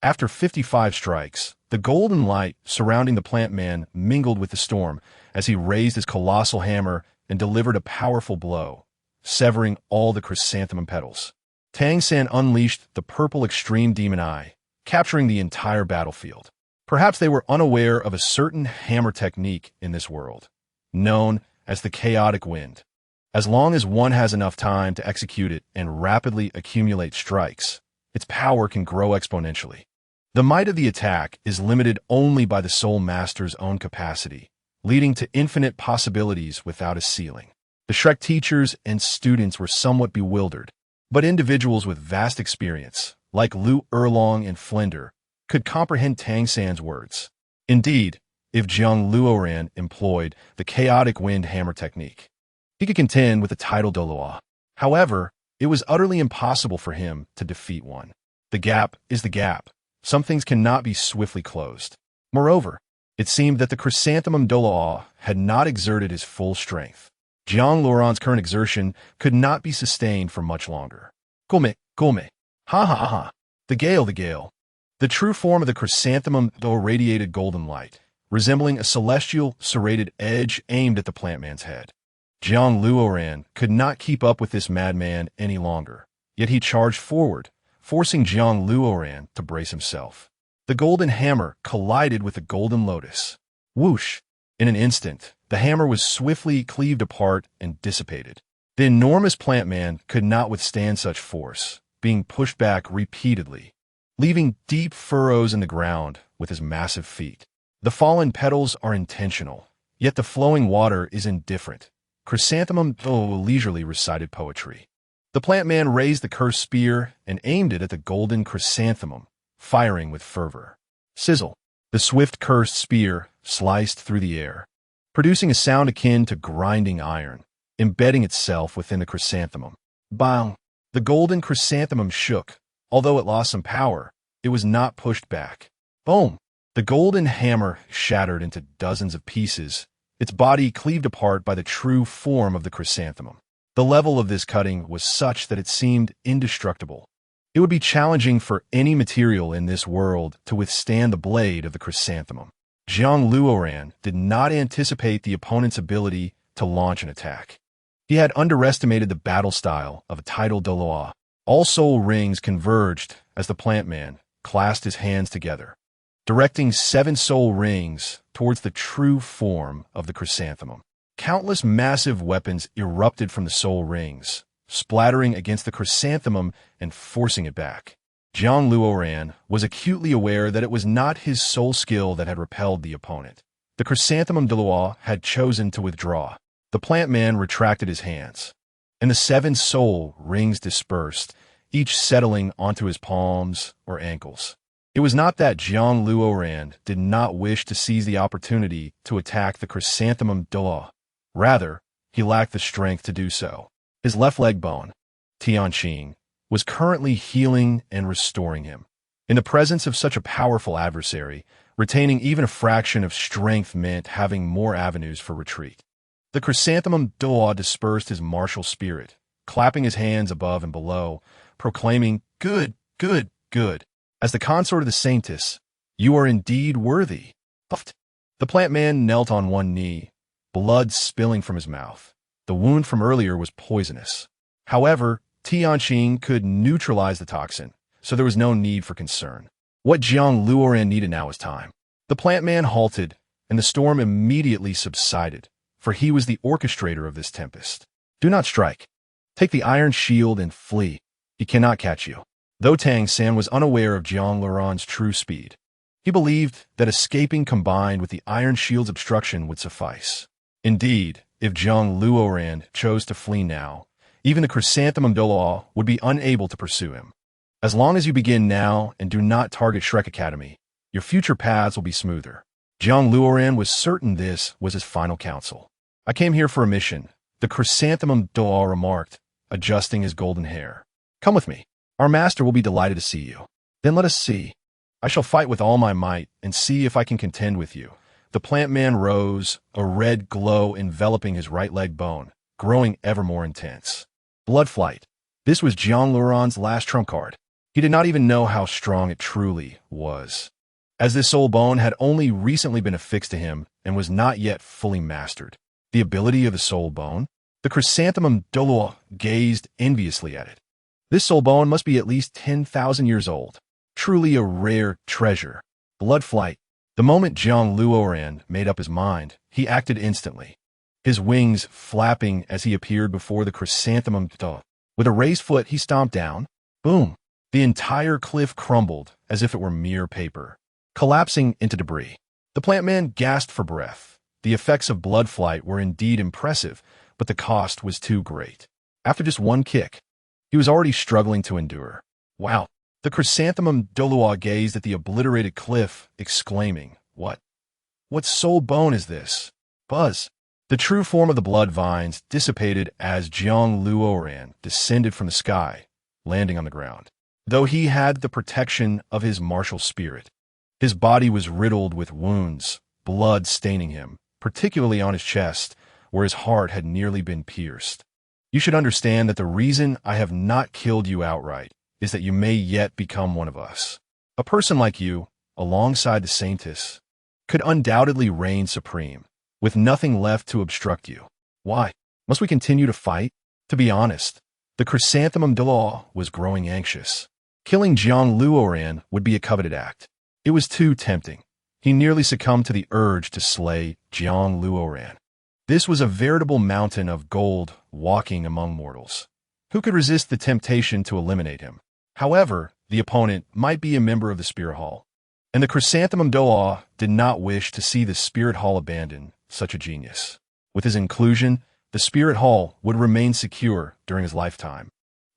After 55 strikes, the golden light surrounding the plant man mingled with the storm as he raised his colossal hammer and delivered a powerful blow, severing all the chrysanthemum petals. Tang San unleashed the purple extreme demon eye, capturing the entire battlefield. Perhaps they were unaware of a certain hammer technique in this world, known as the chaotic wind. As long as one has enough time to execute it and rapidly accumulate strikes, its power can grow exponentially. The might of the attack is limited only by the Soul Master's own capacity, leading to infinite possibilities without a ceiling. The Shrek teachers and students were somewhat bewildered, but individuals with vast experience, like Lu Erlong and Flinder, could comprehend Tang San's words. Indeed, if Jiang Luoran employed the chaotic wind hammer technique, he could contend with the title Doloa. However, it was utterly impossible for him to defeat one. The gap is the gap. Some things cannot be swiftly closed. Moreover, it seemed that the chrysanthemum Doloa had not exerted his full strength. Jiang Luoran's current exertion could not be sustained for much longer. Gome, gome. Ha ha ha. The gale, the gale. The true form of the chrysanthemum though radiated golden light, resembling a celestial serrated edge aimed at the plant man's head. Jiang Luoran could not keep up with this madman any longer, yet he charged forward, forcing Jiang Luoran to brace himself. The golden hammer collided with the golden lotus. Whoosh! In an instant, the hammer was swiftly cleaved apart and dissipated. The enormous plant man could not withstand such force, being pushed back repeatedly, leaving deep furrows in the ground with his massive feet. The fallen petals are intentional, yet the flowing water is indifferent. Chrysanthemum leisurely recited poetry. The plant man raised the cursed spear and aimed it at the golden chrysanthemum, firing with fervor. Sizzle! The swift cursed spear sliced through the air, producing a sound akin to grinding iron, embedding itself within the chrysanthemum. Bang! The golden chrysanthemum shook. Although it lost some power, it was not pushed back. Boom! The golden hammer shattered into dozens of pieces, its body cleaved apart by the true form of the chrysanthemum. The level of this cutting was such that it seemed indestructible. It would be challenging for any material in this world to withstand the blade of the chrysanthemum. Jiang Luoran did not anticipate the opponent's ability to launch an attack. He had underestimated the battle style of a title Doloa. All soul rings converged as the plant man clasped his hands together, directing 7 soul rings towards the true form of the chrysanthemum. Countless massive weapons erupted from the soul rings, splattering against the chrysanthemum and forcing it back. Jiang Luoran was acutely aware that it was not his soul skill that had repelled the opponent. The chrysanthemum Doloa had chosen to withdraw. The plant man retracted his hands, and the 7 soul rings dispersed, each settling onto his palms or ankles. It was not that Jiang Luoran did not wish to seize the opportunity to attack the chrysanthemum Doloa. Rather, he lacked the strength to do so. His left leg bone, Tianqing, was currently healing and restoring him. In the presence of such a powerful adversary, retaining even a fraction of strength meant having more avenues for retreat. The chrysanthemum Doloa dispersed his martial spirit, clapping his hands above and below, proclaiming, "Good, good, good. As the consort of the saintess, you are indeed worthy." Puffed. The plant man knelt on one knee, blood spilling from his mouth. The wound from earlier was poisonous. However, Tianqing could neutralize the toxin, so there was no need for concern. What Jiang Luoran needed now was time. The plant man halted, and the storm immediately subsided, for he was the orchestrator of this tempest. Do not strike. Take the iron shield and flee. He cannot catch you. Though Tang San was unaware of Jiang Luoran's true speed, he believed that escaping combined with the iron shield's obstruction would suffice. Indeed, if Jiang Luoran chose to flee now, even the chrysanthemum Doloa would be unable to pursue him. As long as you begin now and do not target Shrek Academy, your future paths will be smoother. Jiang Luoran was certain this was his final counsel. I came here for a mission, the chrysanthemum Doloa remarked, adjusting his golden hair. Come with me. Our master will be delighted to see you. Then let us see. I shall fight with all my might and see if I can contend with you. The plant man rose, a red glow enveloping his right leg bone, growing ever more intense. Blood flight. This was Jiang Luoran's last trump card. He did not even know how strong it truly was, as this soul bone had only recently been affixed to him and was not yet fully mastered. The ability of the soul bone? The chrysanthemum Doloa gazed enviously at it. This soul bone must be at least 10,000 years old. Truly a rare treasure. Blood flight. The moment Jiang Luoran made up his mind, he acted instantly, his wings flapping as he appeared before the chrysanthemum Doloa. With a raised foot, he stomped down. Boom! The entire cliff crumbled as if it were mere paper, collapsing into debris. The plant man gasped for breath. The effects of blood flight were indeed impressive, but the cost was too great. After just one kick, he was already struggling to endure. Wow! The chrysanthemum Doloa gazed at the obliterated cliff, exclaiming, What soul bone is this? Buzz! The true form of the blood vines dissipated as Jiang Luoran descended from the sky, landing on the ground. Though he had the protection of his martial spirit, his body was riddled with wounds, blood staining him, particularly on his chest, where his heart had nearly been pierced. You should understand that the reason I have not killed you outright is that you may yet become one of us. A person like you, alongside the Saintess, could undoubtedly reign supreme, with nothing left to obstruct you. Why? Must we continue to fight? To be honest, the chrysanthemum Doloa was growing anxious. Killing Jiang Luoran would be a coveted act. It was too tempting. He nearly succumbed to the urge to slay Jiang Luoran. This was a veritable mountain of gold walking among mortals. Who could resist the temptation to eliminate him? However, the opponent might be a member of the Spirit Hall, and the chrysanthemum Doloa did not wish to see the Spirit Hall abandon such a genius. With his inclusion, the Spirit Hall would remain secure during his lifetime.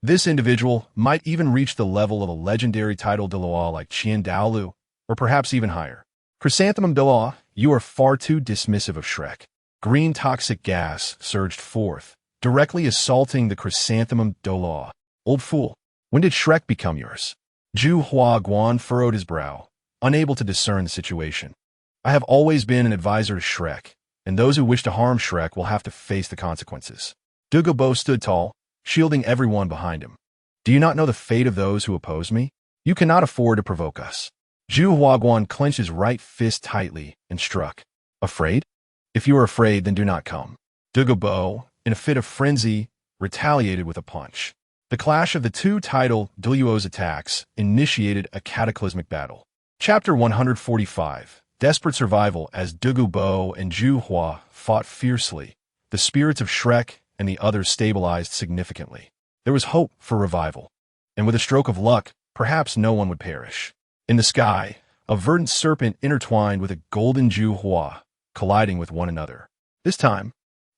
This individual might even reach the level of a legendary title Doloa like Qian Daolu, or perhaps even higher. Chrysanthemum Doloa, you are far too dismissive of Shrek. Green toxic gas surged forth, directly assaulting the chrysanthemum Doloa. Old fool, when did Shrek become yours? Zhu Huaguan furrowed his brow, unable to discern the situation. I have always been an advisor to Shrek, and those who wish to harm Shrek will have to face the consequences. Dugabo stood tall, shielding everyone behind him. Do you not know the fate of those who oppose me? You cannot afford to provoke us. Zhu Huaguan clenched his right fist tightly and struck. Afraid? If you are afraid, then do not come. Dugabo, in a fit of frenzy, retaliated with a punch. The clash of the two title Duo's attacks initiated a cataclysmic battle. Chapter 145. Desperate survival. As Dugabo and Zhu Hua fought fiercely, the spirits of Shrek and the others stabilized significantly. There was hope for revival, and with a stroke of luck, perhaps no one would perish. In the sky, a verdant serpent intertwined with a golden Zhu Hua, colliding with one another. This time,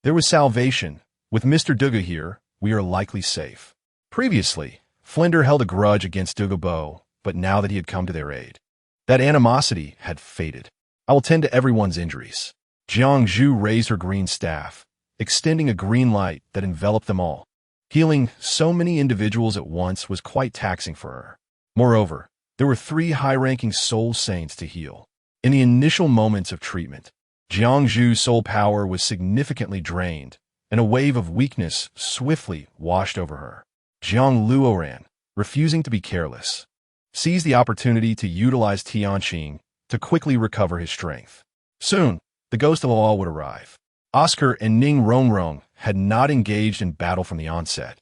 there was salvation. With Mr. Duga here, we are likely safe. Previously, Flinder held a grudge against Dugabo, but now that he had come to their aid, that animosity had faded. I will tend to everyone's injuries. Jiang Zhu raised her green staff, extending a green light that enveloped them all. Healing so many individuals at once was quite taxing for her. Moreover, there were 3 high-ranking soul saints to heal. In the initial moments of treatment, Jiang Zhu's soul power was significantly drained, and a wave of weakness swiftly washed over her. Jiang Luoran, refusing to be careless, seized the opportunity to utilize Tianqing to quickly recover his strength. Soon, the ghost of all would arrive. Oscar and Ning Rongrong had not engaged in battle from the onset.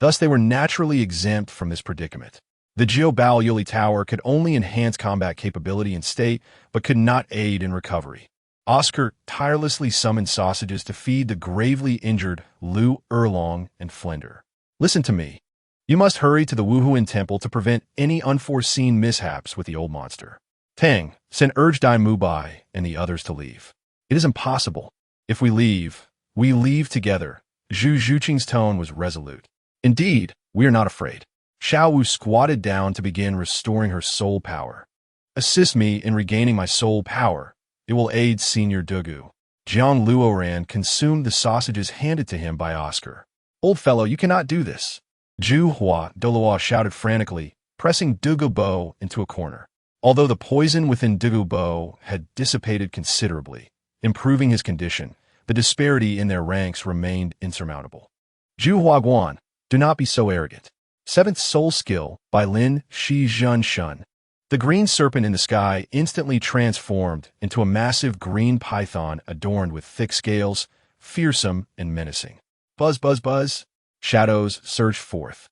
Thus, they were naturally exempt from this predicament. The Jiobao Yuli Tower could only enhance combat capability and state, but could not aid in recovery. Oscar tirelessly summoned sausages to feed the gravely injured Lu Erlong and Flinder. Listen to me. You must hurry to the Wuhuan Temple to prevent any unforeseen mishaps with the old monster. Tang, send Urge Dai Mubai and the others to leave. It is impossible. If we leave together. Zhu Zhuqing's tone was resolute. Indeed, we are not afraid. Xiao Wu squatted down to begin restoring her soul power. Assist me in regaining my soul power. It will aid Senior Dugu. Jiang Luoran consumed the sausages handed to him by Oscar. Old fellow, you cannot do this. Zhu Hua Doloa shouted frantically, pressing Dugubo into a corner. Although the poison within Dugubo had dissipated considerably, improving his condition, the disparity in their ranks remained insurmountable. Zhu Huaguan, do not be so arrogant. Seventh Soul Skill by Lin Shi Zhun Shun. The green serpent in the sky instantly transformed into a massive green python adorned with thick scales, fearsome and menacing. Buzz, buzz, buzz. Shadows surged forth,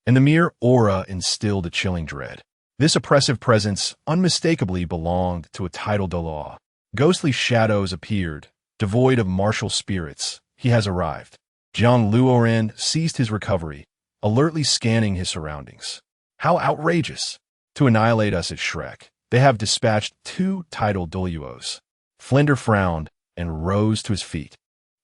and the mere aura instilled a chilling dread. This oppressive presence unmistakably belonged to a title de law. Ghostly shadows appeared, devoid of martial spirits. He has arrived. Jiang Luoran ceased his recovery, alertly scanning his surroundings. How outrageous! To annihilate us at Shrek, they have dispatched 2 title Doluos. Flinder frowned and rose to his feet.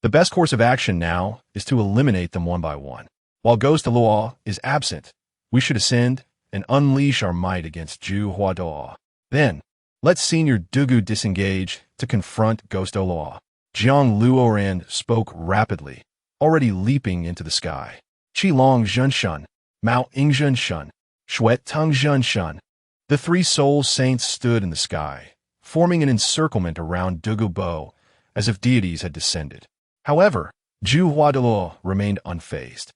The best course of action now is to eliminate them one by one. While Ghost de Law is absent, we should ascend and unleash our might against Zhu Huadoa. Then, let Senior Dugu disengage to confront Ghost de Law. Jiang Luoran spoke rapidly, already leaping into the sky. Qilong Zhenshun, Mao Ingzhenshun, Shuet Tung Zhenshun. The 3 soul saints stood in the sky, forming an encirclement around Dugu Bo, as if deities had descended. However, Zhu Huadoa remained unfazed.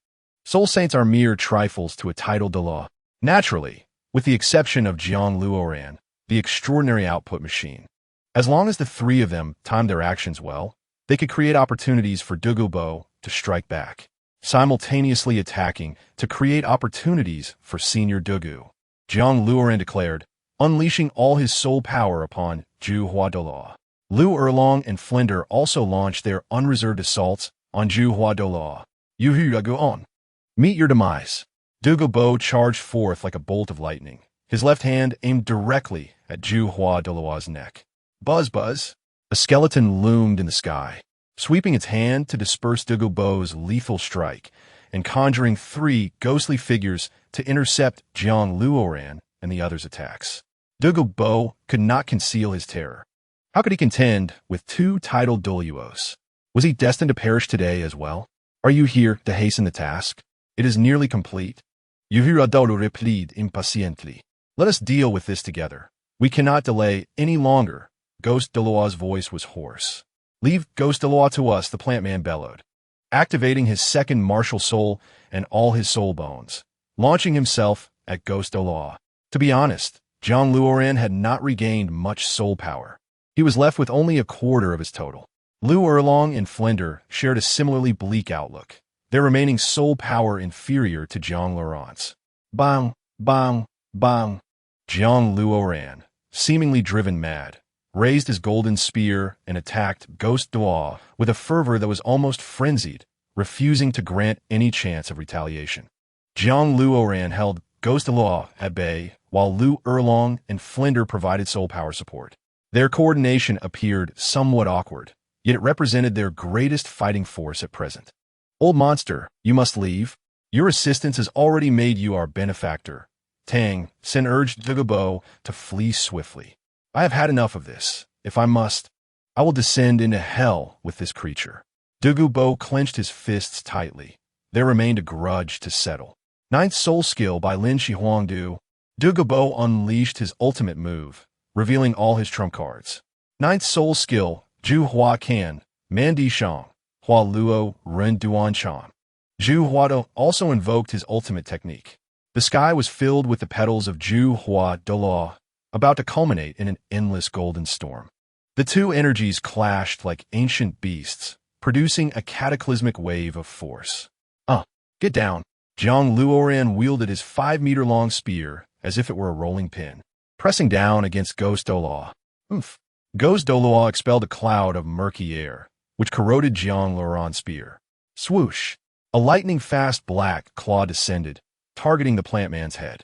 Soul saints are mere trifles to a title de law. Naturally, with the exception of Jiang Luoran, the extraordinary output machine. As long as the 3 of them timed their actions well, they could create opportunities for Dugu Bo to strike back, simultaneously attacking to create opportunities for Senior Dugu. Jiang Luoran declared, unleashing all his soul power upon Zhu Huadoa. Lu Erlong and Flinder also launched their unreserved assaults on Zhu Huadoa. Yuhu go on. Meet your demise. Dugu Bo charged forth like a bolt of lightning, his left hand aimed directly at Zhu Huadoa's neck. Buzz, buzz. A skeleton loomed in the sky, sweeping its hand to disperse Dugu Bo's lethal strike and conjuring 3 ghostly figures to intercept Jiang Luoran and the others' attacks. Dugu Bo could not conceal his terror. How could he contend with 2 title Doluos? Was he destined to perish today as well? Are you here to hasten the task? It is nearly complete. Yuhu Adolu replied impaciently. Let us deal with this together. We cannot delay any longer. Ghost de Loa's voice was hoarse. Leave Ghost de Loa to us, the plant man bellowed, activating his second martial soul and all his soul bones, launching himself at Ghost de Loa. To be honest, Jiang Luoran had not regained much soul power. He was left with only a quarter of his total. Lu Erlong and Flinder shared a similarly bleak outlook, their remaining soul power inferior to Jiang Luoran's. Bang, bang, bang. Jiang Luoran, seemingly driven mad, raised his golden spear and attacked Ghost de Law with a fervor that was almost frenzied, refusing to grant any chance of retaliation. Jiang Luoran held Ghost de Law at bay, while Lu Erlong and Flinder provided soul power support. Their coordination appeared somewhat awkward, yet it represented their greatest fighting force at present. Old monster, you must leave. Your assistance has already made you our benefactor. Tang Sen urged Dugu Bo to flee swiftly. I have had enough of this. If I must, I will descend into hell with this creature. Dugu Bo clenched his fists tightly. There remained a grudge to settle. Ninth Soul Skill by Lin Shihuangdu. Dugu Bo unleashed his ultimate move, revealing all his trump cards. Ninth Soul Skill, Zhu Hua Kan, Mandi Shang, Hua Luo Ren Duan Chan. Zhu Huado also invoked his ultimate technique. The sky was filled with the petals of Zhu Hua Dolo, about to culminate in an endless golden storm. The 2 energies clashed like ancient beasts, producing a cataclysmic wave of force. Get down. Jiang Luoran wielded his 5-meter-long spear as if it were a rolling pin, pressing down against Ghost Doloa. Ghost Doloa expelled a cloud of murky air, which corroded Jiang Luoran's spear. Swoosh! A lightning-fast black claw descended, targeting the plant man's head.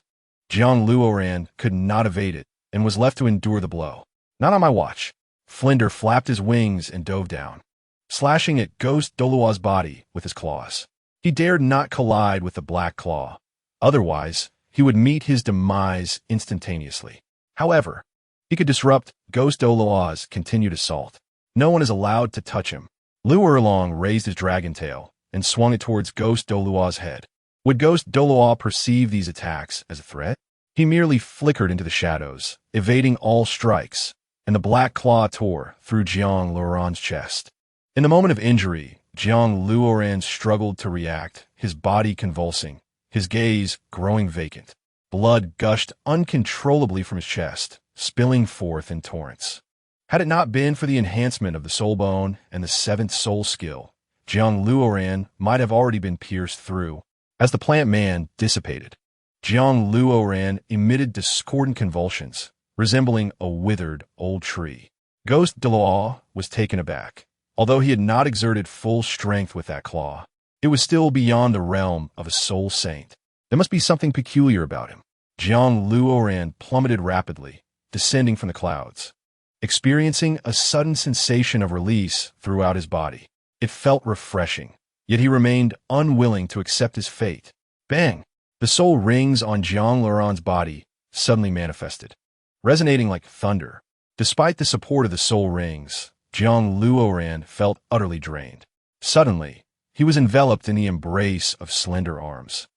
Jiang Luoran could not evade it and was left to endure the blow. Not on my watch. Flinder flapped his wings and dove down, slashing at Ghost Doloa's body with his claws. He dared not collide with the black claw. Otherwise, he would meet his demise instantaneously. However, he could disrupt Ghost Doloa's continued assault. No one is allowed to touch him. Lu Erlong raised his dragon tail and swung it towards Ghost Doloa's head. Would Ghost Doloa perceive these attacks as a threat? He merely flickered into the shadows, evading all strikes, and the black claw tore through Jiang Luoran's chest. In the moment of injury, Jiang Luoran struggled to react, his body convulsing, his gaze growing vacant. Blood gushed uncontrollably from his chest, spilling forth in torrents. Had it not been for the enhancement of the soul bone and the seventh soul skill, Jiang Luoran might have already been pierced through. As the plant man dissipated, Jiang Luoran emitted discordant convulsions, resembling a withered old tree. Ghost Deloa was taken aback. Although he had not exerted full strength with that claw, it was still beyond the realm of a soul saint. There must be something peculiar about him. Jiang Luoran plummeted rapidly, descending from the clouds, experiencing a sudden sensation of release throughout his body. It felt refreshing, yet he remained unwilling to accept his fate. Bang! The soul rings on Jiang Luoran's body suddenly manifested, resonating like thunder. Despite the support of the soul rings, Jiang Luoran felt utterly drained. Suddenly, he was enveloped in the embrace of slender arms,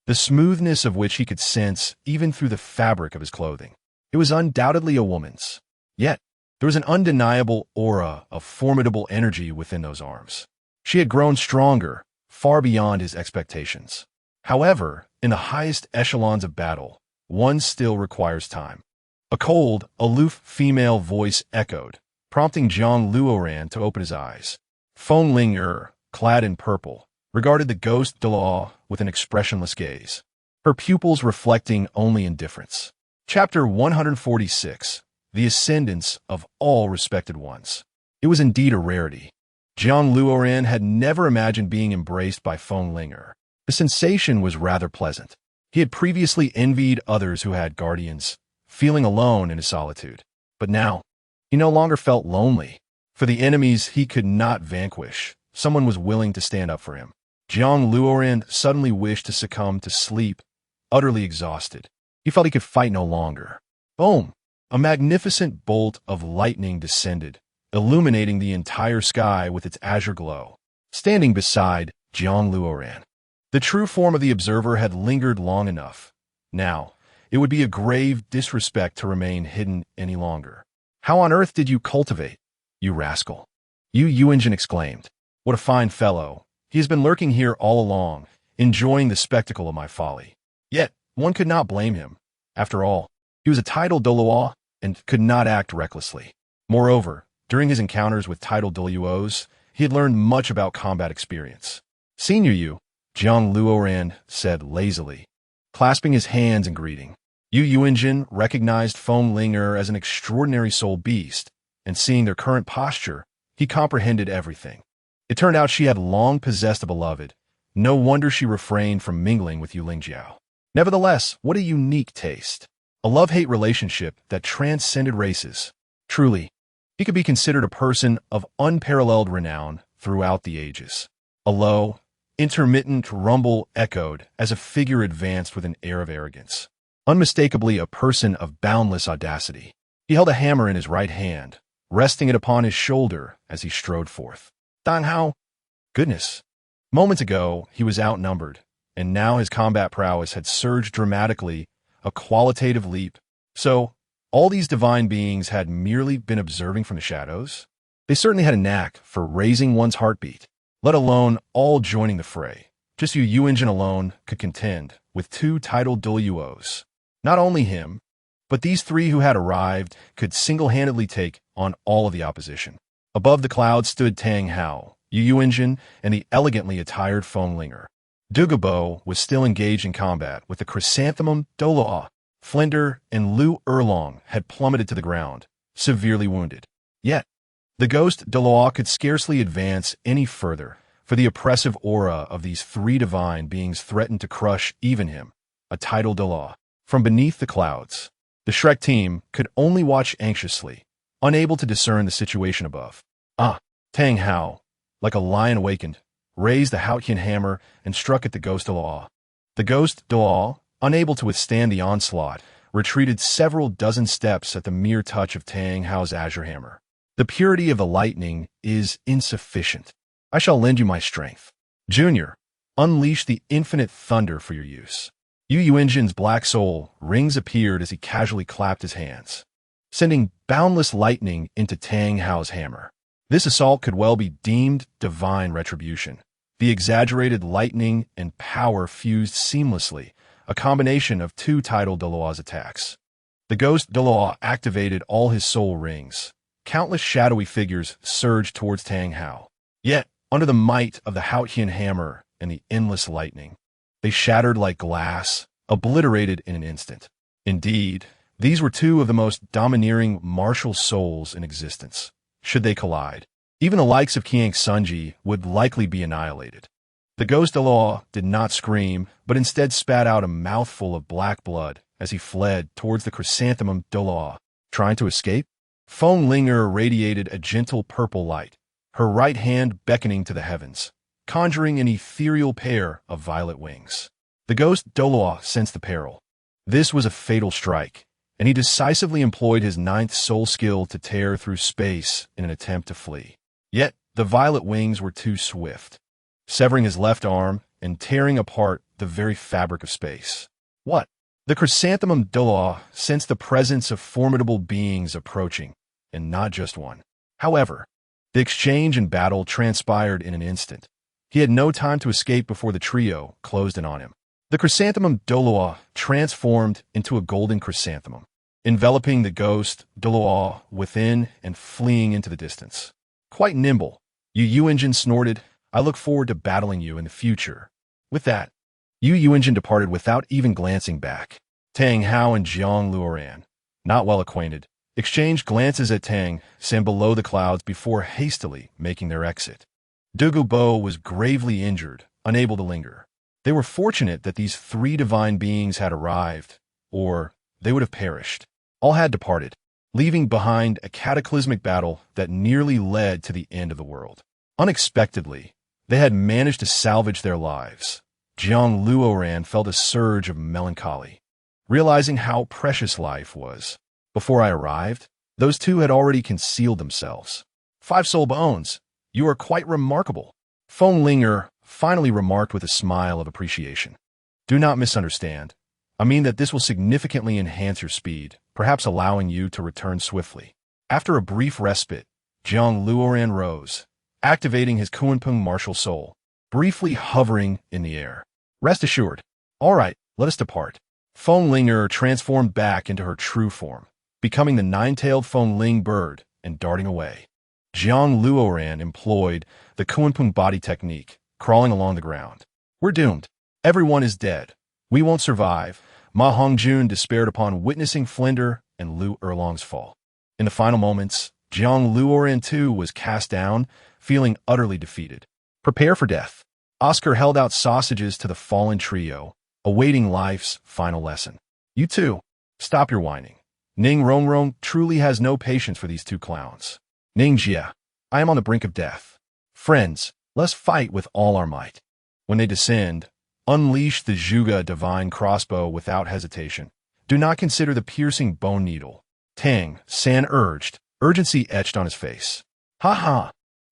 the smoothness of which he could sense even through the fabric of his clothing. It was undoubtedly a woman's. Yet, there was an undeniable aura of formidable energy within those arms. She had grown stronger, far beyond his expectations. However, in the highest echelons of battle, one still requires time. A cold, aloof female voice echoed, prompting Jiang Luoran to open his eyes. Feng Ling, clad in purple, regarded the ghost Deloa with an expressionless gaze, her pupils reflecting only indifference. Chapter 146. The Ascendance of All Respected Ones. It was indeed a rarity. Jiang Luoran had never imagined being embraced by Feng Ling. The sensation was rather pleasant. He had previously envied others who had guardians, feeling alone in his solitude. But now, he no longer felt lonely. For the enemies he could not vanquish, someone was willing to stand up for him. Jiang Luoran suddenly wished to succumb to sleep, utterly exhausted. He felt he could fight no longer. Boom! A magnificent bolt of lightning descended, illuminating the entire sky with its azure glow. Standing beside Jiang Luoran, the true form of the observer had lingered long enough. Now, it would be a grave disrespect to remain hidden any longer. How on earth did you cultivate, you rascal? Yu Yuanjin exclaimed. What a fine fellow. He has been lurking here all along, enjoying the spectacle of my folly. Yet, one could not blame him. After all, he was a titled Doluo and could not act recklessly. Moreover, during his encounters with titled Doluos, he had learned much about combat experience. Senior Yu, Jiang Luoran said lazily, clasping his hands in greeting. Yu Yuanjin recognized Feng Ling as an extraordinary soul beast, and seeing their current posture, he comprehended everything. It turned out she had long possessed a beloved. No wonder she refrained from mingling with Yu Lingjiao. Nevertheless, what a unique taste. A love-hate relationship that transcended races. Truly, he could be considered a person of unparalleled renown throughout the ages. A low, intermittent rumble echoed as a figure advanced with an air of arrogance. Unmistakably a person of boundless audacity. He held a hammer in his right hand, resting it upon his shoulder as he strode forth. Dan Hao? Goodness. Moments ago, he was outnumbered, and now his combat prowess had surged dramatically, a qualitative leap. So, all these divine beings had merely been observing from the shadows? They certainly had a knack for raising one's heartbeat, let alone all joining the fray. Just Yu Yuanjin alone could contend with two titled Doluos. Not only him, but these three who had arrived could single-handedly take on all of the opposition. Above the clouds stood Tang Hao, Yu Yuanjin, and the elegantly attired Feng Ling. Dugabo was still engaged in combat with the chrysanthemum Doloa. Flinder and Lu Erlong had plummeted to the ground, severely wounded. Yet, the ghost Doloa could scarcely advance any further, for the oppressive aura of these three divine beings threatened to crush even him, a titled Doloa. From beneath the clouds, the Shrek team could only watch anxiously, unable to discern the situation above. Tang Hao, like a lion awakened, raised the Haotian hammer and struck at the ghost Doloa. The ghost Doloa, unable to withstand the onslaught, retreated several dozen steps at the mere touch of Tang Hao's azure hammer. The purity of the lightning is insufficient. I shall lend you my strength. Junior, unleash the infinite thunder for your use. Yu Yuanjin's black soul rings appeared as he casually clapped his hands, sending boundless lightning into Tang Hao's hammer. This assault could well be deemed divine retribution, The exaggerated lightning and power fused seamlessly, a combination of two tidal Doloa's attacks. The ghost Doloa activated all his soul rings. Countless shadowy figures surged towards Tang Hao. Yet, under the might of the Haotian hammer and the endless lightning, they shattered like glass, obliterated in an instant. Indeed, these were two of the most domineering martial souls in existence. Should they collide, even the likes of Qiang Sunji would likely be annihilated. The ghost Doloa did not scream, but instead spat out a mouthful of black blood as he fled towards the chrysanthemum Doloa. Trying to escape? Feng Linger radiated a gentle purple light, her right hand beckoning to the heavens, conjuring an ethereal pair of violet wings. The ghost Doloa sensed the peril. This was a fatal strike, and he decisively employed his ninth soul skill to tear through space in an attempt to flee. Yet, the violet wings were too swift, severing his left arm and tearing apart the very fabric of space. What? The chrysanthemum Doloa sensed the presence of formidable beings approaching, and not just one. However, the exchange and battle transpired in an instant. He had no time to escape before the trio closed in on him. The chrysanthemum Doloa transformed into a golden chrysanthemum, enveloping the ghost Doloa within and fleeing into the distance. Quite nimble, Yu Engine snorted, "I look forward to battling you in the future." With that, Yu Engine departed without even glancing back. Tang Hao and Jiang Luoran, not well acquainted, exchanged glances at Tang San below the clouds before hastily making their exit. Dugu Bo was gravely injured, unable to linger. They were fortunate that these three divine beings had arrived, or they would have perished. All had departed, leaving behind a cataclysmic battle that nearly led to the end of the world. Unexpectedly, they had managed to salvage their lives. Jiang Luoran felt a surge of melancholy, realizing how precious life was. Before I arrived, those two had already concealed themselves. 5 soul bones, you are quite remarkable. Feng Linger finally remarked with a smile of appreciation. Do not misunderstand. I mean that this will significantly enhance your speed, perhaps allowing you to return swiftly. After a brief respite, Jiang Luoran rose, activating his Kunpeng martial soul, briefly hovering in the air. Rest assured. All right, let us depart. Feng Linger transformed back into her true form, becoming the 9-tailed Feng Ling bird and darting away. Jiang Luoran employed the Kunpeng body technique, crawling along the ground. We're doomed. Everyone is dead. We won't survive. Ma Hongjun despaired upon witnessing Flinder and Lu Erlong's fall. In the final moments, Jiang Luoran too was cast down, feeling utterly defeated. Prepare for death. Oscar held out sausages to the fallen trio, awaiting life's final lesson. You too. Stop your whining. Ning Rongrong truly has no patience for these two clowns. Ning Jia, I am on the brink of death. Friends, let's fight with all our might. When they descend, unleash the Zhuge divine crossbow without hesitation. Do not consider the piercing bone needle. Tang San urged, urgency etched on his face. Ha ha!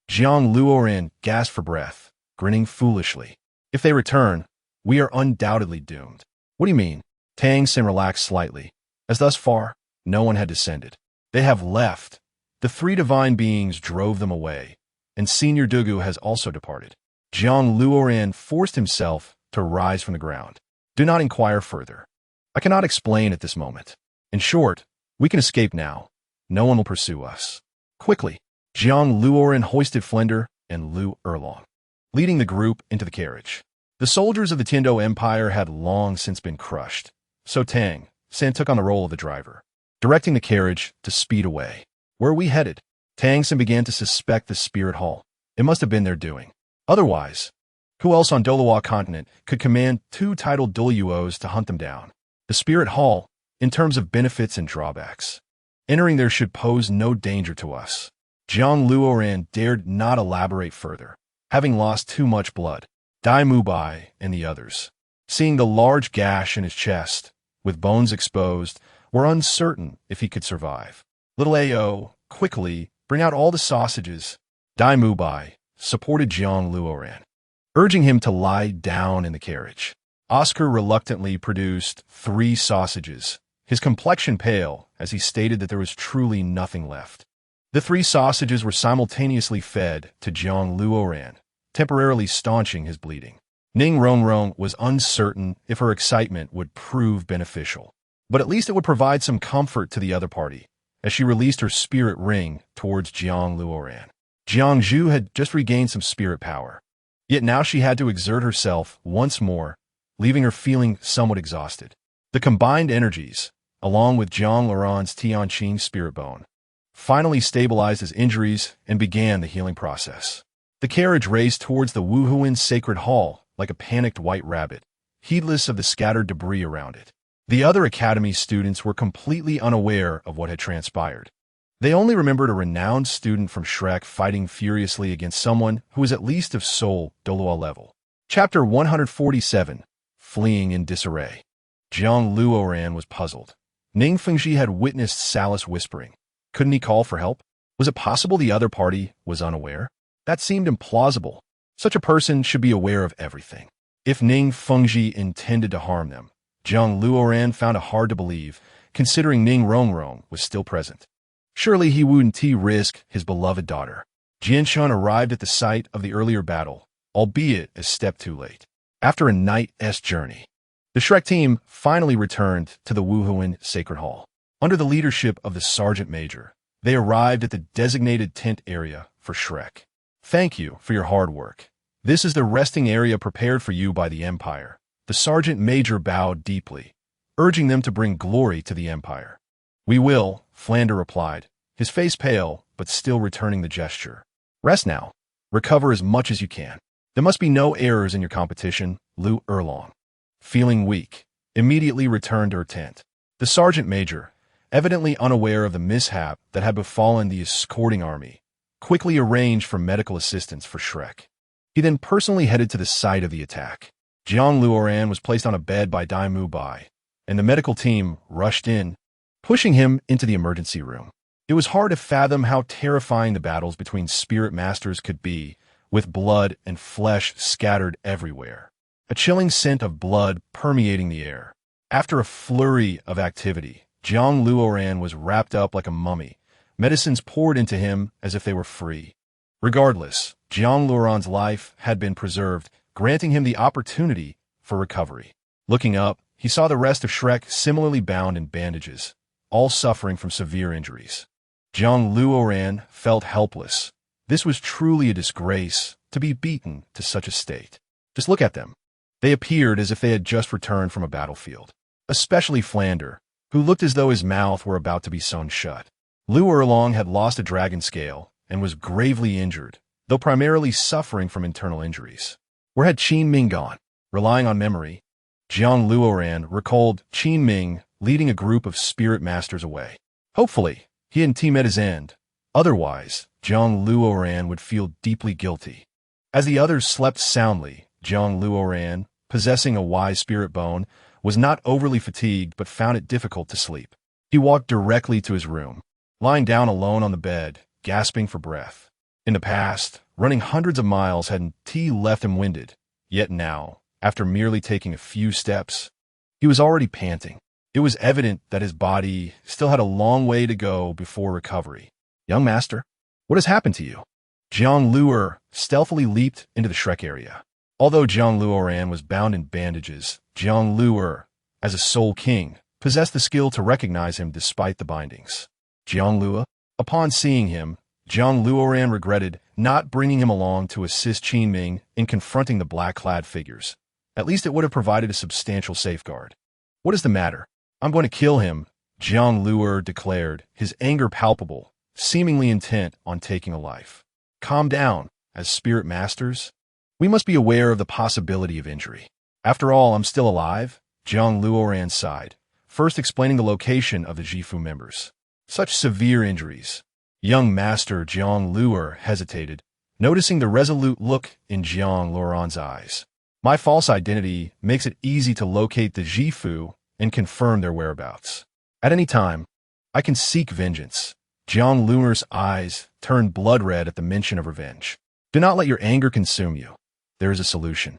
Jiang Luoran gasped for breath, grinning foolishly. If they return, we are undoubtedly doomed. What do you mean? Tang San relaxed slightly, as thus far, no one had descended. They have left. The 3 divine beings drove them away, and Senior Dugu has also departed. Jiang Luoran forced himself to rise from the ground. Do not inquire further. I cannot explain at this moment. In short, we can escape now. No one will pursue us. Quickly, Jiang Luoran hoisted Flinder and Lu Erlong, leading the group into the carriage. The soldiers of the Tiando Empire had long since been crushed, so Tang San took on the role of the driver, directing the carriage to speed away. Where are we headed? Tang San began to suspect the Spirit Hall. It must have been their doing. Otherwise, who else on Doloa continent could command 2 titled Doluos to hunt them down? The Spirit Hall, in terms of benefits and drawbacks. Entering there should pose no danger to us. Jiang Luoran dared not elaborate further, having lost too much blood. Dai Mubai and the others, seeing the large gash in his chest, with bones exposed, were uncertain if he could survive. Little Ao, quickly, bring out all the sausages. Dai Mubai supported Jiang Luoran, urging him to lie down in the carriage. Oscar reluctantly produced 3 sausages, his complexion pale as he stated that there was truly nothing left. The 3 sausages were simultaneously fed to Jiang Luoran, temporarily staunching his bleeding. Ning Rongrong was uncertain if her excitement would prove beneficial, but at least it would provide some comfort to the other party, as she released her spirit ring towards Jiang Luoran. Jiang Zhu had just regained some spirit power, yet now she had to exert herself once more, leaving her feeling somewhat exhausted. The combined energies, along with Jiang Luoran's Tianqing spirit bone, finally stabilized his injuries and began the healing process. The carriage raced towards the Wuhuan sacred hall like a panicked white rabbit, heedless of the scattered debris around it. The other academy students were completely unaware of what had transpired. They only remembered a renowned student from Shrek fighting furiously against someone who was at least of Soul Doloa level. Chapter 147, Fleeing in Disarray. Jiang Luoran was puzzled. Ning Fengji had witnessed Salus whispering. Couldn't he call for help? Was it possible the other party was unaware? That seemed implausible. Such a person should be aware of everything. If Ning Fengji intended to harm them, Jiang Luoran found it hard to believe, considering Ning Rongrong was still present. Surely he wouldn't risk his beloved daughter. Jianshun arrived at the site of the earlier battle, albeit a step too late. After a night's journey, the Shrek team finally returned to the Wuhuan Sacred Hall. Under the leadership of the Sergeant Major, they arrived at the designated tent area for Shrek. Thank you for your hard work. This is the resting area prepared for you by the Empire. The Sergeant Major bowed deeply, urging them to bring glory to the Empire. We will, Flander replied, his face pale, but still returning the gesture. Rest now. Recover as much as you can. There must be no errors in your competition, Lu Erlong. Feeling weak, immediately returned to her tent. The Sergeant Major, evidently unaware of the mishap that had befallen the escorting army, quickly arranged for medical assistance for Shrek. He then personally headed to the site of the attack. Jiang Luoran was placed on a bed by Dai Mu Bai, and the medical team rushed in, pushing him into the emergency room. It was hard to fathom how terrifying the battles between spirit masters could be, with blood and flesh scattered everywhere. A chilling scent of blood permeating the air. After a flurry of activity, Jiang Luoran was wrapped up like a mummy, medicines poured into him as if they were free. Regardless, Jiang Luoran's life had been preserved, granting him the opportunity for recovery. Looking up, he saw the rest of Shrek similarly bound in bandages, all suffering from severe injuries. Jiang Luoran felt helpless. This was truly a disgrace to be beaten to such a state. Just look at them. They appeared as if they had just returned from a battlefield. Especially Flander, who looked as though his mouth were about to be sewn shut. Lu Erlong had lost a dragon scale and was gravely injured, though primarily suffering from internal injuries. Where had Qin Ming gone? Relying on memory, Jiang Luoran recalled Qin Ming leading a group of spirit masters away. Hopefully, he and team at his end. Otherwise, Jiang Luoran would feel deeply guilty. As the others slept soundly, Jiang Luoran, possessing a wise spirit bone, was not overly fatigued but found it difficult to sleep. He walked directly to his room, lying down alone on the bed, gasping for breath. In the past, running hundreds of miles had left him winded, yet now, after merely taking a few steps, he was already panting. It was evident that his body still had a long way to go before recovery. Young master, what has happened to you? Jiang Luo stealthily leaped into the Shrek area. Although Jiang Luoran was bound in bandages, Jiang Luo, as a soul king, possessed the skill to recognize him despite the bindings. Jiang Luo? Upon seeing him, Jiang Luoran regretted not bringing him along to assist Qin Ming in confronting the black-clad figures. At least it would have provided a substantial safeguard. What is the matter? I'm going to kill him, Jiang Luo declared, his anger palpable, seemingly intent on taking a life. Calm down, as spirit masters. We must be aware of the possibility of injury. After all, I'm still alive, Jiang Luoran sighed, first explaining the location of the Jifu members. Such severe injuries. Young master Jiang Luo hesitated, noticing the resolute look in Jiang Luoran's eyes. My false identity makes it easy to locate the Jifu and confirm their whereabouts. At any time, I can seek vengeance. Jiang Luo's eyes turned blood red at the mention of revenge. Do not let your anger consume you. There is a solution.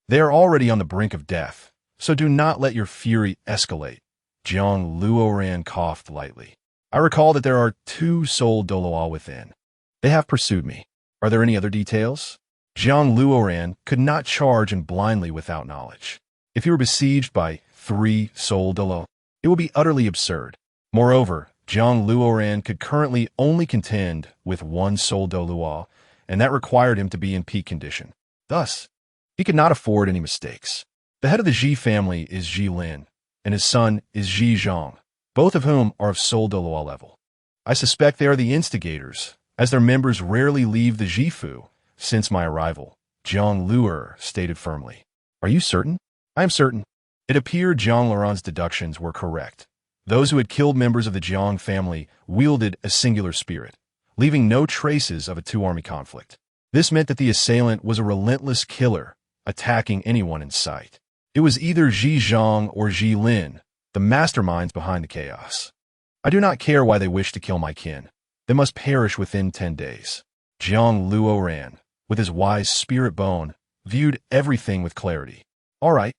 They are already on the brink of death, so do not let your fury escalate. Jiang Luoran coughed lightly. I recall that there are 2 soul Doloa within. They have pursued me. Are there any other details? Jiang Luoran could not charge in blindly without knowledge. If he were besieged by 3 Sol de Lo, it would be utterly absurd. Moreover, Jiang Luoran could currently only contend with 1 Sol de Luo, and that required him to be in peak condition. Thus, he could not afford any mistakes. The head of the Ji family is Ji Lin, and his son is Ji Zhang, both of whom are of Sol de Luo level. I suspect they are the instigators, as their members rarely leave the Jifu since my arrival, Jiang Luer stated firmly. Are you certain? I am certain. It appeared Jiang Luoran's deductions were correct. Those who had killed members of the Jiang family wielded a singular spirit, leaving no traces of a two-army conflict. This meant that the assailant was a relentless killer, attacking anyone in sight. It was either Ji Zhang or Ji Lin, the masterminds behind the chaos. I do not care why they wish to kill my kin. They must perish within 10 days. Jiang Luoran, with his wise spirit bone, viewed everything with clarity. All right,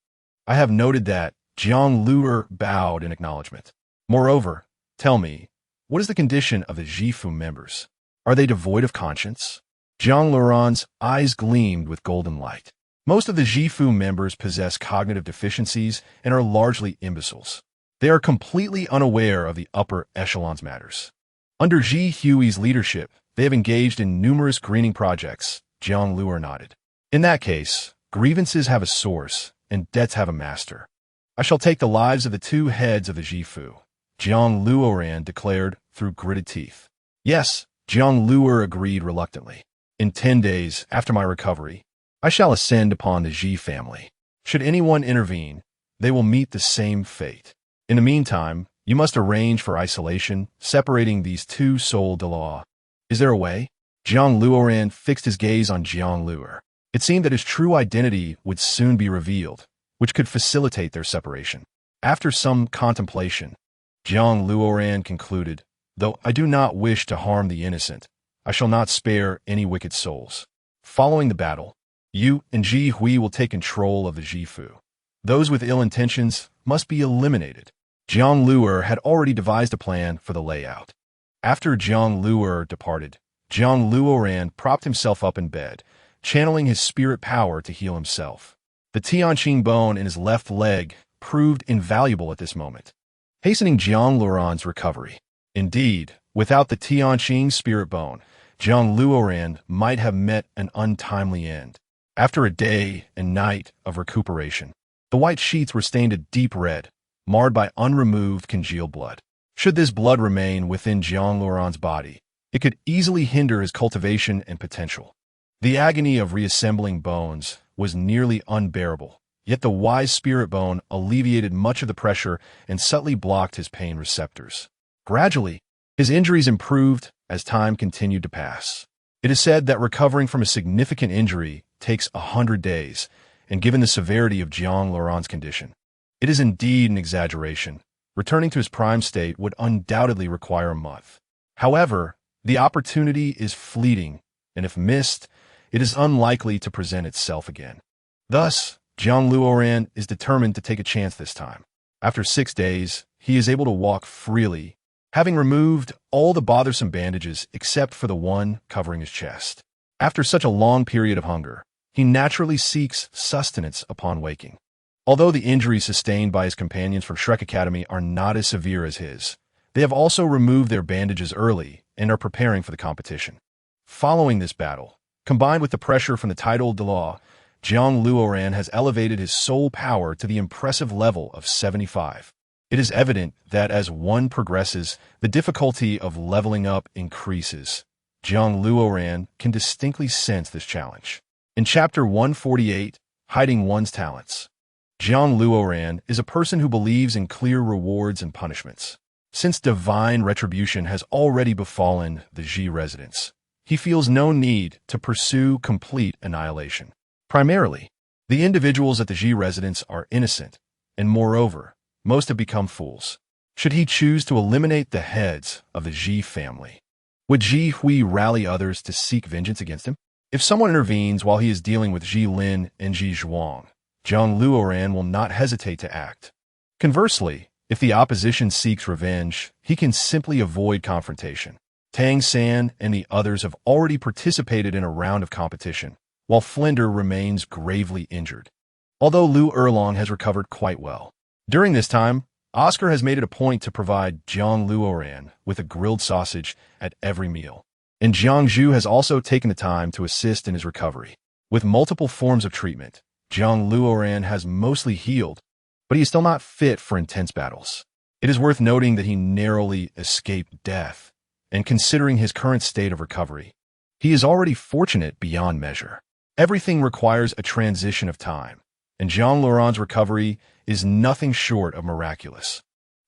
I have noted that. Jiang Luer bowed in acknowledgement. Moreover, tell me, what is the condition of the Jifu members? Are they devoid of conscience? Jiang Luoran's eyes gleamed with golden light. Most of the Jifu members possess cognitive deficiencies and are largely imbeciles. They are completely unaware of the upper echelons matters. Under Ji Hui's leadership, they have engaged in numerous greening projects. Jiang Luer nodded. In that case, grievances have a source and debts have a master. I shall take the lives of the 2 heads of the Jifu, Jiang Luoran declared through gritted teeth. Yes, Jiang Luer agreed reluctantly. In 10 days after my recovery, I shall ascend upon the Ji family. Should anyone intervene, they will meet the same fate. In the meantime, you must arrange for isolation, separating these 2 Sol de Luo. Is there a way? Jiang Luoran fixed his gaze on Jiang Luer. It seemed that his true identity would soon be revealed, which could facilitate their separation. After some contemplation, Jiang Luoran concluded, though I do not wish to harm the innocent, I shall not spare any wicked souls. Following the battle, you and Ji Hui will take control of the Jifu. Those with ill intentions must be eliminated. Jiang Luer had already devised a plan for the layout. After Jiang Luer departed, Jiang Luoran propped himself up in bed, channeling his spirit power to heal himself. The Tianqing bone in his left leg proved invaluable at this moment, hastening Jiang Luoran's recovery. Indeed, without the Tianqing spirit bone, Jiang Luoran might have met an untimely end. After a day and night of recuperation, the white sheets were stained a deep red, marred by unremoved congealed blood. Should this blood remain within Jiang Luoran's body, it could easily hinder his cultivation and potential. The agony of reassembling bones was nearly unbearable, yet the wise spirit bone alleviated much of the pressure and subtly blocked his pain receptors. Gradually, his injuries improved as time continued to pass. It is said that recovering from a significant injury takes 100 days, and given the severity of Jiang Luoran's condition, it is indeed an exaggeration. Returning to his prime state would undoubtedly require a month. However, the opportunity is fleeting, and if missed, it is unlikely to present itself again. Thus, Jiang Luoran is determined to take a chance this time. After 6 days, he is able to walk freely, having removed all the bothersome bandages except for the one covering his chest. After such a long period of hunger, he naturally seeks sustenance upon waking. Although the injuries sustained by his companions from Shrek Academy are not as severe as his, they have also removed their bandages early and are preparing for the competition. Following this battle, combined with the pressure from the title de law, Jiang Luoran has elevated his soul power to the impressive level of 75. It is evident that as one progresses, the difficulty of leveling up increases. Jiang Luoran can distinctly sense this challenge. In Chapter 148, Hiding One's Talents, Jiang Luoran is a person who believes in clear rewards and punishments. Since divine retribution has already befallen the Ji residents, he feels no need to pursue complete annihilation. Primarily, the individuals at the Ji residence are innocent, and moreover, most have become fools. Should he choose to eliminate the heads of the Ji family, would Ji Hui rally others to seek vengeance against him? If someone intervenes while he is dealing with Ji Lin and Ji Zhuang, Jiang Luoran will not hesitate to act. Conversely, if the opposition seeks revenge, he can simply avoid confrontation. Tang San and the others have already participated in a round of competition, while Flinder remains gravely injured, although Lu Erlong has recovered quite well. During this time, Oscar has made it a point to provide Jiang Luoran with a grilled sausage at every meal, and Jiang Zhu has also taken the time to assist in his recovery. With multiple forms of treatment, Jiang Luoran has mostly healed, but he is still not fit for intense battles. It is worth noting that he narrowly escaped death, and considering his current state of recovery, he is already fortunate beyond measure. Everything requires a transition of time, and Jiang Luoran's recovery is nothing short of miraculous.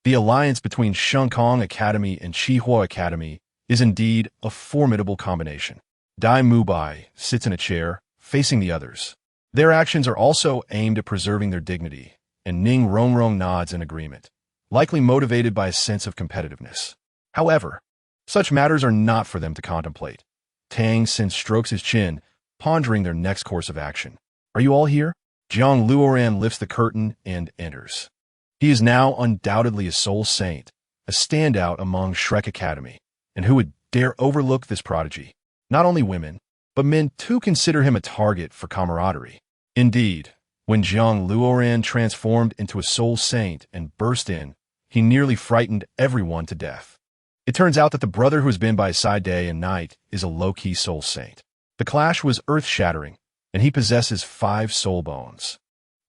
The alliance between Shenkong Academy and Qihua Academy is indeed a formidable combination. Dai Mubai sits in a chair, facing the others. Their actions are also aimed at preserving their dignity, and Ning Rongrong nods in agreement, likely motivated by a sense of competitiveness. However, such matters are not for them to contemplate. Tang Xin strokes his chin, pondering their next course of action. Are you all here? Jiang Luoran lifts the curtain and enters. He is now undoubtedly a soul saint, a standout among Shrek Academy, and who would dare overlook this prodigy? Not only women, but men too consider him a target for camaraderie. Indeed, when Jiang Luoran transformed into a soul saint and burst in, he nearly frightened everyone to death. It turns out that the brother who has been by his side day and night is a low-key soul saint. The clash was earth-shattering, and he possesses 5 soul bones.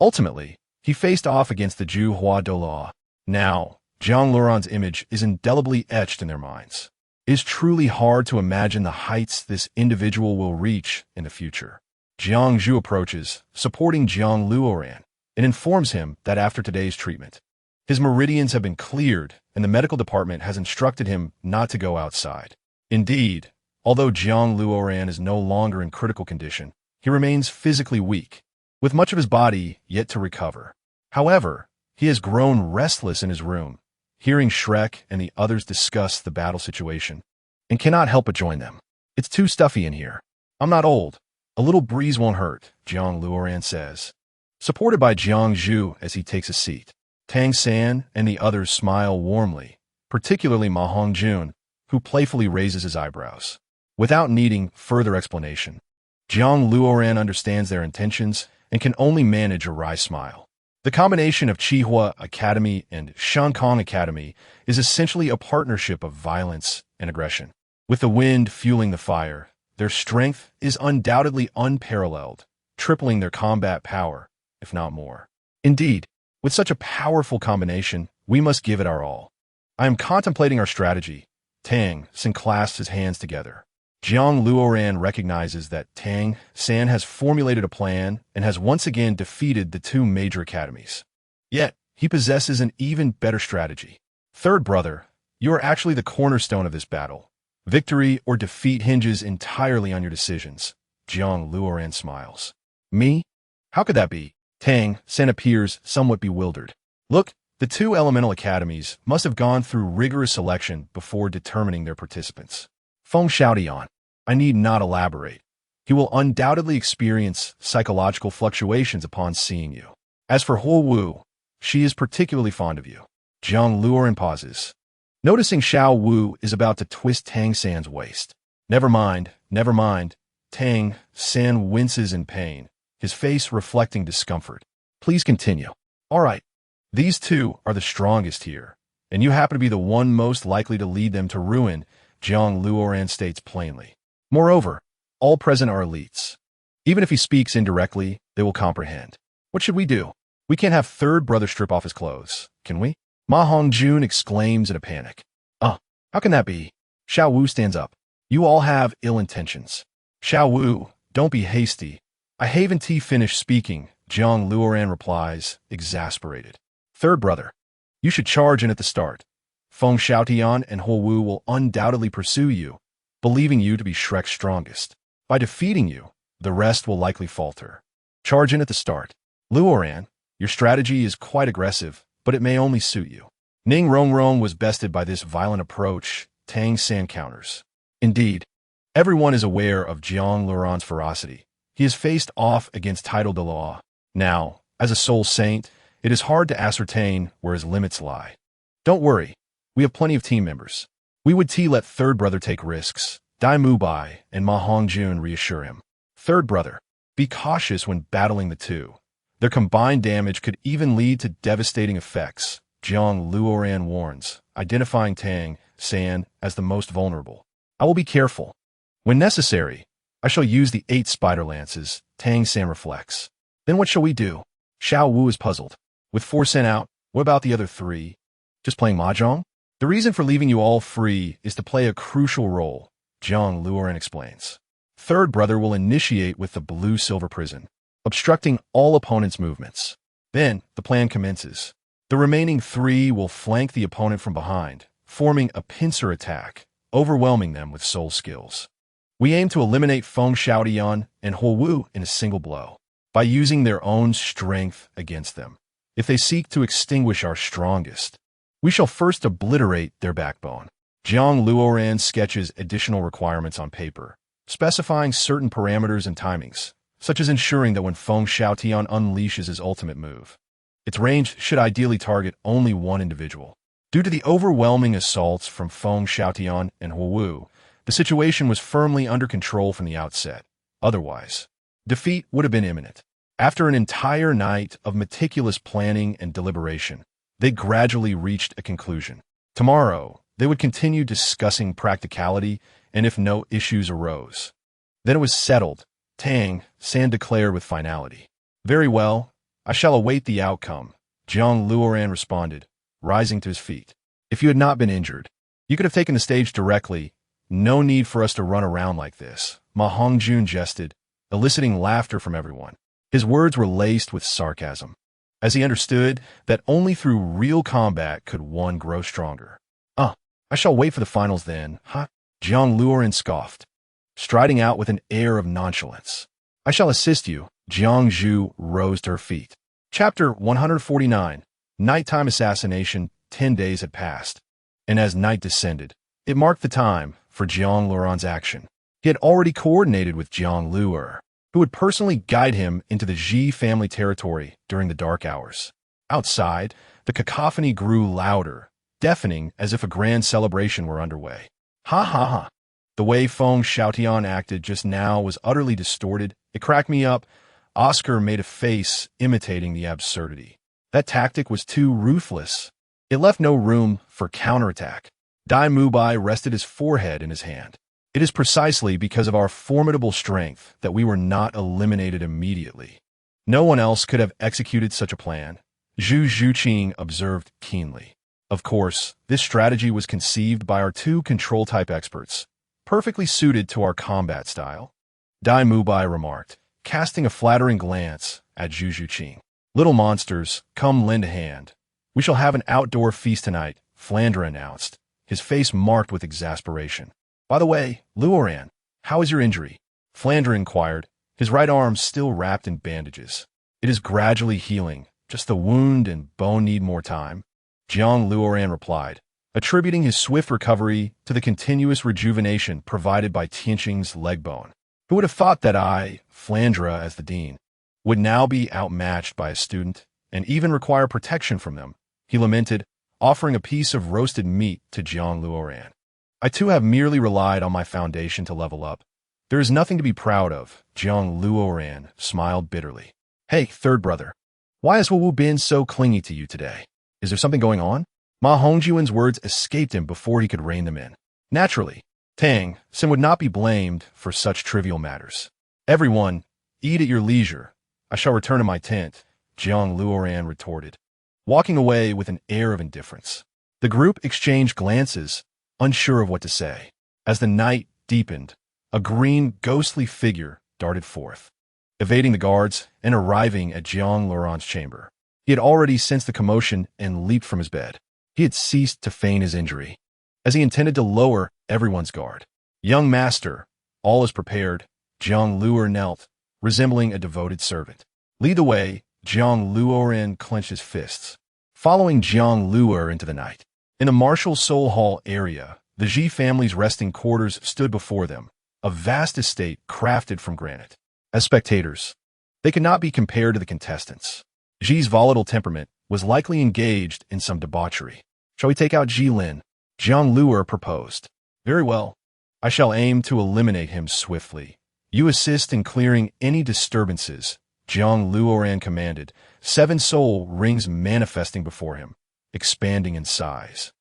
Ultimately, he faced off against the Zhu Hua Dolaw. Now, Jiang Luoran's image is indelibly etched in their minds. It is truly hard to imagine the heights this individual will reach in the future. Jiang Zhu approaches, supporting Jiang Luoran, and informs him that after today's treatment, his meridians have been cleared, and the medical department has instructed him not to go outside. Indeed, although Jiang Luoran is no longer in critical condition, he remains physically weak, with much of his body yet to recover. However, he has grown restless in his room, hearing Shrek and the others discuss the battle situation, and cannot help but join them. It's too stuffy in here. I'm not old. A little breeze won't hurt, Jiang Luoran says, supported by Jiang Zhu as he takes a seat. Tang San and the others smile warmly, particularly Ma Hongjun, who playfully raises his eyebrows. Without needing further explanation, Jiang Luoran understands their intentions and can only manage a wry smile. The combination of Qihua Academy and Shenkong Academy is essentially a partnership of violence and aggression. With the wind fueling the fire, their strength is undoubtedly unparalleled, tripling their combat power, if not more. Indeed, with such a powerful combination, we must give it our all. I am contemplating our strategy. Tang Xin clasps his hands together. Jiang Luoran recognizes that Tang San has formulated a plan and has once again defeated the 2 major academies. Yet, he possesses an even better strategy. Third brother, you are actually the cornerstone of this battle. Victory or defeat hinges entirely on your decisions. Jiang Luoran smiles. Me? How could that be? Tang San appears somewhat bewildered. Look, the 2 elemental academies must have gone through rigorous selection before determining their participants. Feng Xiaotian, I need not elaborate. He will undoubtedly experience psychological fluctuations upon seeing you. As for Huo Wu, she is particularly fond of you. Jiang Luoran pauses, noticing Xiao Wu is about to twist Tang San's waist. Never mind. Tang San winces in pain, his face reflecting discomfort. Please continue. All right. These 2 are the strongest here, and you happen to be the one most likely to lead them to ruin, Jiang Luoran states plainly. Moreover, all present are elites. Even if he speaks indirectly, they will comprehend. What should we do? We can't have third brother strip off his clothes, can we? Ma Hongjun exclaims in a panic. How can that be? Xiao Wu stands up. You all have ill intentions. Xiao Wu, don't be hasty. I haven't finished speaking, Jiang Luoran replies, exasperated. Third brother, you should charge in at the start. Feng Xiaotian and Huo Wu will undoubtedly pursue you, believing you to be Shrek's strongest. By defeating you, the rest will likely falter. Charge in at the start. Luoran, your strategy is quite aggressive, but it may only suit you. Ning Rongrong was bested by this violent approach, Tang San counters. Indeed, everyone is aware of Jiang Luoran's ferocity. He has faced off against Tidal Delaw. Now, as a soul saint, it is hard to ascertain where his limits lie. Don't worry, we have plenty of team members. We would let third brother take risks. Dai Mubai and Ma Hongjun reassure him. Third brother, Be cautious when battling the two. Their combined damage could even lead to devastating effects, Jiang Luoran warns, identifying Tang San as the most vulnerable. I will be careful. When necessary, I shall use the 8 spider lances, Tang San reflects. Then what shall we do? Xiao Wu is puzzled. With 4 sent out, what about the other 3? Just playing mahjong? The reason for leaving you all free is to play a crucial role, Jiang Luoran explains. Third brother will initiate with the blue-silver prison, obstructing all opponents' movements. Then, the plan commences. The remaining 3 will flank the opponent from behind, forming a pincer attack, overwhelming them with soul skills. We aim to eliminate Feng Xiaotian and Huo Wu in a single blow, by using their own strength against them. If they seek to extinguish our strongest, we shall first obliterate their backbone. Jiang Luoran sketches additional requirements on paper, specifying certain parameters and timings, such as ensuring that when Feng Xiaotian unleashes his ultimate move, its range should ideally target only one individual. Due to the overwhelming assaults from Feng Xiaotian and Huo Wu, the situation was firmly under control from the outset. Otherwise, defeat would have been imminent. After an entire night of meticulous planning and deliberation, they gradually reached a conclusion. Tomorrow, they would continue discussing practicality and if no issues arose. Then it was settled, Tang San declared with finality. Very well, I shall await the outcome, Jiang Luoran responded, rising to his feet. If you had not been injured, you could have taken the stage directly. No need for us to run around like this, Ma Hongjun jested, eliciting laughter from everyone. His words were laced with sarcasm, as he understood that only through real combat could one grow stronger. I shall wait for the finals then, huh? Jiang Luoran scoffed, striding out with an air of nonchalance. I shall assist you. Jiang Zhu rose to her feet. Chapter 149. Nighttime Assassination. 10 days had passed, and as night descended, it marked the time for Jiang Luoran's action. He had already coordinated with Jiang Luo, who would personally guide him into the Ji family territory during the dark hours. Outside, the cacophony grew louder, deafening as if a grand celebration were underway. Ha ha ha. The way Feng Xiaotian acted just now was utterly distorted. It cracked me up. Oscar made a face imitating the absurdity. That tactic was too ruthless. It left no room for counterattack. Dai Mubai rested his forehead in his hand. It is precisely because of our formidable strength that we were not eliminated immediately. No one else could have executed such a plan, Zhu Zhuqing observed keenly. Of course, this strategy was conceived by our 2 control-type experts, perfectly suited to our combat style. Dai Mubai remarked, casting a flattering glance at Zhu Zhuqing. Little monsters, come lend a hand. We shall have an outdoor feast tonight, Flandre announced, his face marked with exasperation. By the way, Luoran, how is your injury? Flandre inquired, his right arm still wrapped in bandages. It is gradually healing, just the wound and bone need more time. Jiang Luoran replied, attributing his swift recovery to the continuous rejuvenation provided by Tianqing's leg bone. Who would have thought that I, Flandre as the dean, would now be outmatched by a student, and even require protection from them? He lamented, offering a piece of roasted meat to Jiang Luoran. I too have merely relied on my foundation to level up. There is nothing to be proud of, Jiang Luoran smiled bitterly. Hey, third brother, why has Wu been so clingy to you today? Is there something going on? Ma Hongjuan's words escaped him before he could rein them in. Naturally, Tang San would not be blamed for such trivial matters. Everyone, eat at your leisure. I shall return to my tent, Jiang Luoran retorted, walking away with an air of indifference. The group exchanged glances, unsure of what to say. As the night deepened, a green, ghostly figure darted forth, evading the guards and arriving at Jiang Luoran's chamber. He had already sensed the commotion and leaped from his bed. He had ceased to feign his injury, as he intended to lower everyone's guard. Young master, all is prepared. Jiang Luo knelt, resembling a devoted servant. Lead the way. Jiang Luoran clenched his fists, following Jiang Luo into the night. In the Martial Soul Hall area, the Ji family's resting quarters stood before them, a vast estate crafted from granite. As spectators, they could not be compared to the contestants. Ji's volatile temperament was likely engaged in some debauchery. Shall we take out Ji Lin? Jiang Luo proposed. Very well. I shall aim to eliminate him swiftly, You assist in clearing any disturbances, Jiang Luoran commanded, 7 soul rings manifesting before him, expanding in size.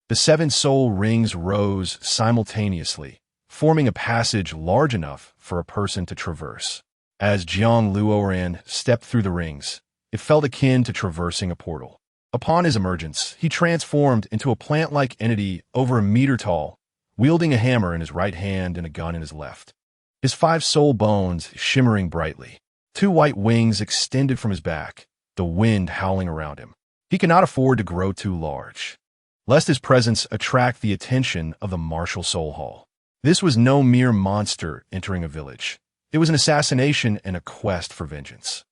The 7 soul rings rose simultaneously, forming a passage large enough for a person to traverse. As Jiang Luoran stepped through the rings, it felt akin to traversing a portal. Upon his emergence, he transformed into a plant-like entity over a meter tall, wielding a hammer in his right hand and a gun in his left. His 5 soul bones shimmering brightly. 2 white wings extended from his back, the wind howling around him. He could not afford to grow too large, lest his presence attract the attention of the martial soul hall. This was no mere monster entering a village. It was an assassination and a quest for vengeance.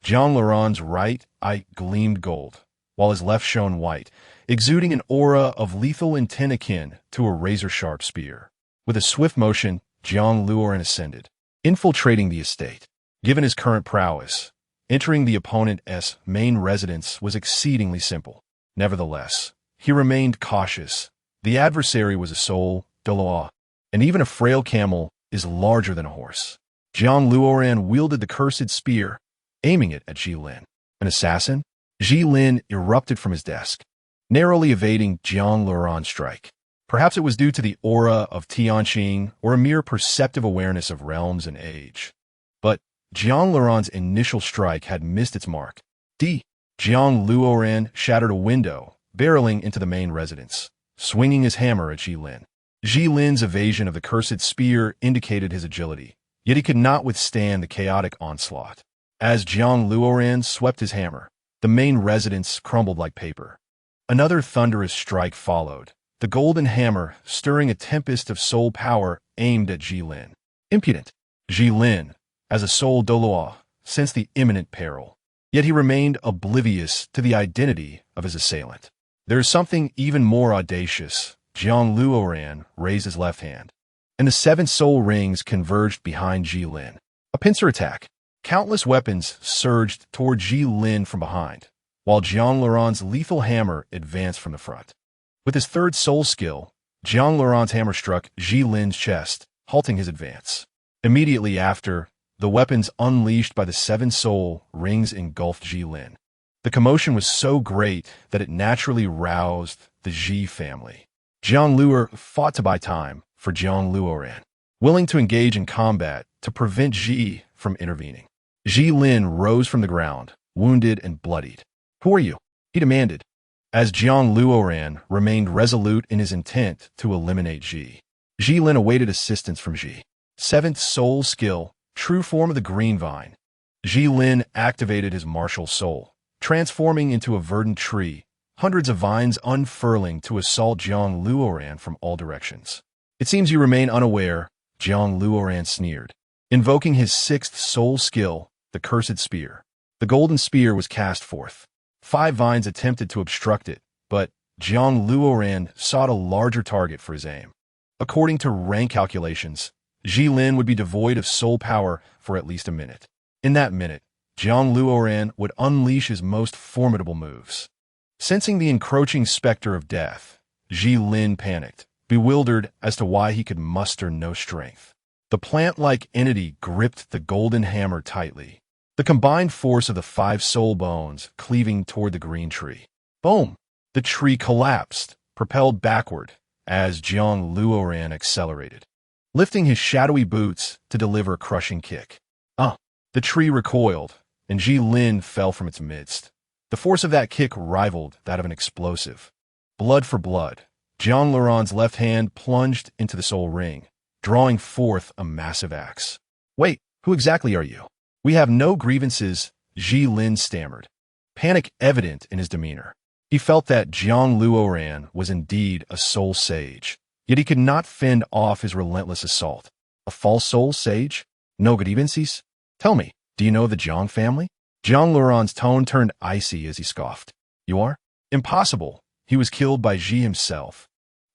Jiang Luoran's right eye gleamed gold, while his left shone white, exuding an aura of lethal intent akin to a razor-sharp spear. With a swift motion, Jiang Luoran ascended, infiltrating the estate. Given his current prowess, entering the opponent's main residence was exceedingly simple. Nevertheless, he remained cautious. The adversary was a soul, Doloa, and even a frail camel is larger than a horse. Jiang Luoran wielded the cursed spear, aiming it at Jilin. An assassin? Jilin erupted from his desk, narrowly evading Jiang Luoran's strike. Perhaps it was due to the aura of Tianqing or a mere perceptive awareness of realms and age. But Jiang Luoran's initial strike had missed its mark. Jiang Luoran shattered a window, barreling into the main residence, swinging his hammer at Jilin. Jilin's evasion of the cursed spear indicated his agility, yet he could not withstand the chaotic onslaught. As Jiang Luoran swept his hammer, the main residence crumbled like paper. Another thunderous strike followed, the golden hammer stirring a tempest of soul power aimed at Jilin. Impudent! Jilin, as a soul Doloa, sensed the imminent peril, yet he remained oblivious to the identity of his assailant. There is something even more audacious. Jiang Luoran raised his left hand, and the 7 soul rings converged behind Jilin. A pincer attack. Countless weapons surged toward Jilin from behind, while Jiang Luoran's lethal hammer advanced from the front. With his 3rd soul skill, Jiang Luoran's hammer struck Jilin's chest, halting his advance. Immediately after, the weapons unleashed by the 7 soul rings engulfed Jilin. The commotion was so great that it naturally roused the Ji family. Jiang Luo fought to buy time for Jiang Luoran, willing to engage in combat to prevent Ji from intervening. Jilin rose from the ground, wounded and bloodied. "Who are you?" he demanded, as Jiang Luoran remained resolute in his intent to eliminate Ji. Jilin awaited assistance from Ji. 7th soul skill, true form of the green vine. Jilin activated his martial soul, transforming into a verdant tree, hundreds of vines unfurling to assault Jiang Luoran from all directions. "It seems you remain unaware," Jiang Luoran sneered, invoking his 6th soul skill, the cursed spear. The golden spear was cast forth. 5 vines attempted to obstruct it, but Jiang Luoran sought a larger target for his aim. According to rank calculations, Jilin would be devoid of soul power for at least a minute. In that minute, Jiang Luoran would unleash his most formidable moves. Sensing the encroaching specter of death, Jilin panicked, bewildered as to why he could muster no strength. The plant-like entity gripped the golden hammer tightly, the combined force of the 5 soul bones cleaving toward the green tree. Boom! The tree collapsed, propelled backward, as Jiang Luoran accelerated, lifting his shadowy boots to deliver a crushing kick. The tree recoiled, and Jilin fell from its midst. The force of that kick rivaled that of an explosive. Blood for blood, Jiang Luoran's left hand plunged into the soul ring, drawing forth a massive axe. "Wait, who exactly are you?" "We have no grievances," Jilin stammered, panic evident in his demeanor. He felt that Jiang Luoran was indeed a soul sage, yet he could not fend off his relentless assault. A false soul sage? No grievances? "Tell me, do you know the Jiang family?" Jiang Luoran's tone turned icy as he scoffed. "You are?" "Impossible. He was killed by Ji himself."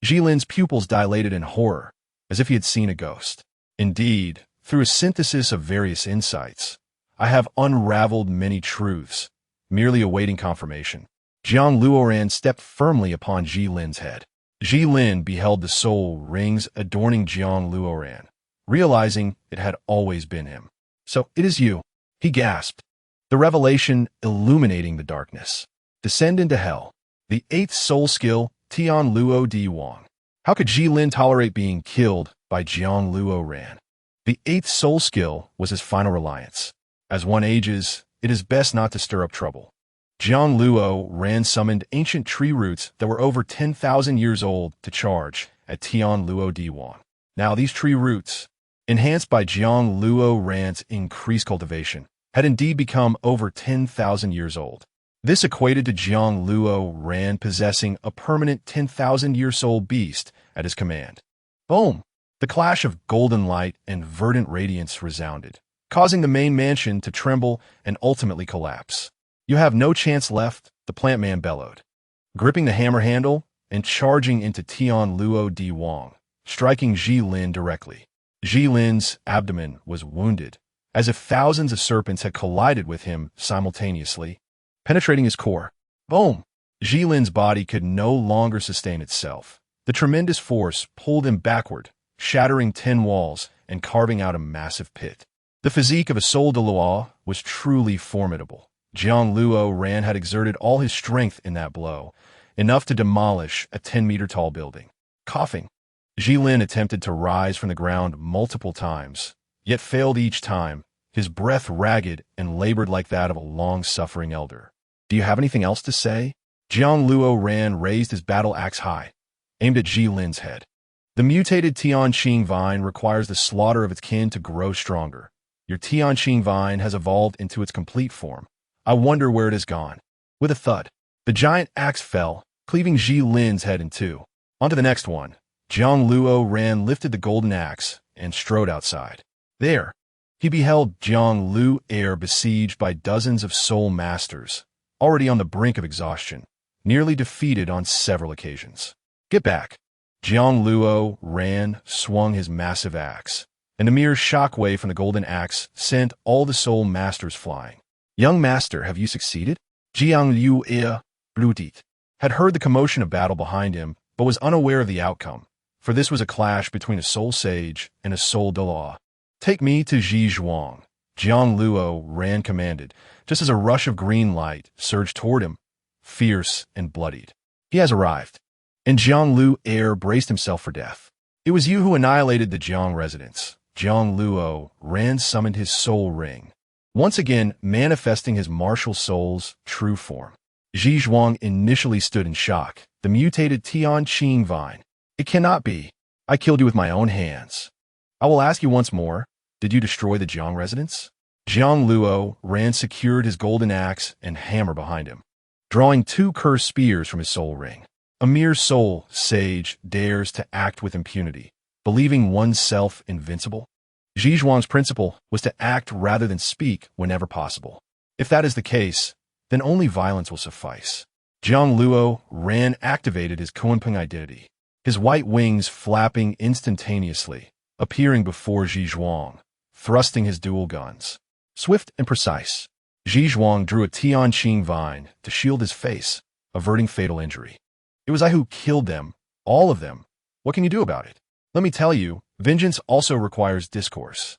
Jilin's pupils dilated in horror, as if he had seen a ghost. "Indeed, through a synthesis of various insights, I have unraveled many truths, merely awaiting confirmation." Jiang Luoran stepped firmly upon Jilin's head. Jilin beheld the soul rings adorning Jiang Luoran, realizing it had always been him. "So, it is you," he gasped, the revelation illuminating the darkness. Descend into hell. The eighth soul skill, Tian Luo Di Wang. How could Ji Lin tolerate being killed by Jiang Luo Ran? The eighth soul skill was his final reliance. As one ages, it is best not to stir up trouble. Jiang Luo Ran summoned ancient tree roots that were over 10,000 years old to charge at Tian Luo Di Wang. Now these tree roots, enhanced by Jiang Luo Ran's increased cultivation, had indeed become over 10,000 years old. This equated to Jiang Luo Ran possessing a permanent 10,000-year-soul beast at his command. Boom! The clash of golden light and verdant radiance resounded, causing the main mansion to tremble and ultimately collapse. "You have no chance left," the plant man bellowed, gripping the hammer handle and charging into Tian Luo Di Wang, striking Ji Lin directly. Ji Lin's abdomen was wounded, as if thousands of serpents had collided with him simultaneously, penetrating his core. Boom! Ji Lin's body could no longer sustain itself. The tremendous force pulled him backward, shattering 10 walls and carving out a massive pit. The physique of a Soul de Luo was truly formidable. Jiang Luo Ran had exerted all his strength in that blow, enough to demolish a 10-meter-tall building. Coughing, Ji Lin attempted to rise from the ground multiple times, yet failed each time, his breath ragged and labored like that of a long-suffering elder. "Do you have anything else to say?" Jiang Luo Ran raised his battle axe high, aimed at Ji Lin's head. The mutated Tianqing vine requires the slaughter of its kin to grow stronger. Your Tianqing vine has evolved into its complete form. I wonder where it has gone. With a thud, the giant axe fell, cleaving Ji Lin's head in two. On to the next one. Jiang Luo Ran lifted the golden axe and strode outside. There, he beheld Jiang Lu Air besieged by dozens of soul masters, already on the brink of exhaustion, nearly defeated on several occasions. "Get back." Jiang Luo Ran swung his massive axe, and a mere shockwave from the golden axe sent all the soul masters flying. "Young master, have you succeeded?" Jiang Liu Air, Blutit, had heard the commotion of battle behind him, but was unaware of the outcome, for this was a clash between a soul sage and a soul de law. "Take me to Ji Zhuang," Jiang Luo Ran commanded, just as a rush of green light surged toward him, fierce and bloodied. "He has arrived." And Jiang Lu Air braced himself for death. "It was you who annihilated the Jiang residents." Jiang Luo Ran summoned his soul ring, once again manifesting his martial soul's true form. Ji Zhuang initially stood in shock. The mutated Tianqing vine. "It cannot be. I killed you with my own hands." "I will ask you once more, did you destroy the Jiang residents?" Jiang Luo Ran secured his golden axe and hammer behind him, drawing 2 cursed spears from his soul ring. A mere soul sage dares to act with impunity, believing oneself invincible. Ji Zhuang's principle was to act rather than speak whenever possible. If that is the case, then only violence will suffice. Jiang Luo Ran activated his Kunpeng identity, his white wings flapping instantaneously, appearing before Ji Zhuang, thrusting his dual guns. Swift and precise, Ji Zhuang drew a Tianqing vine to shield his face, averting fatal injury. "It was I who killed them, all of them. What can you do about it?" "Let me tell you, vengeance also requires discourse."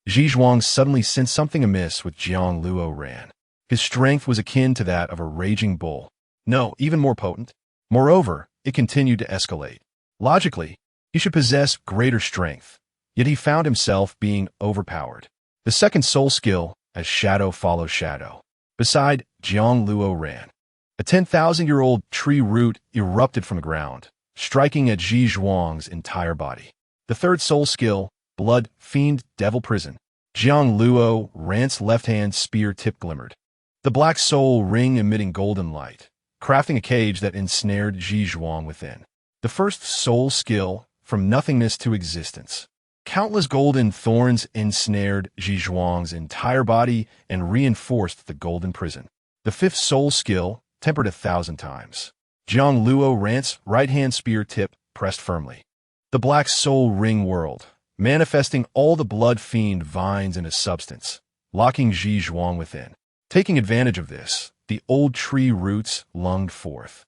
Ji Zhuang suddenly sensed something amiss with Jiang Luo Ran. His strength was akin to that of a raging bull. No, even more potent. Moreover, it continued to escalate. Logically, he should possess greater strength, yet he found himself being overpowered. The second soul skill, as shadow follows shadow. Beside Jiang Luo Ran, a 10,000-year-old tree root erupted from the ground, striking at Ji Zhuang's entire body. The third soul skill, Blood Fiend Devil Prison. Jiang Luo Ran's left-hand spear tip glimmered, the black soul ring emitting golden light, crafting a cage that ensnared Ji Zhuang within. The first soul skill, From Nothingness to Existence. Countless golden thorns ensnared Ji Zhuang's entire body and reinforced the golden prison. The fifth soul skill, Tempered 1,000 times. Jiang Luo Ran's right-hand spear tip pressed firmly. The black soul ring whirled, manifesting all the blood fiend vines into substance, locking Ji Zhuang within. Taking advantage of this, the old tree roots lunged forth,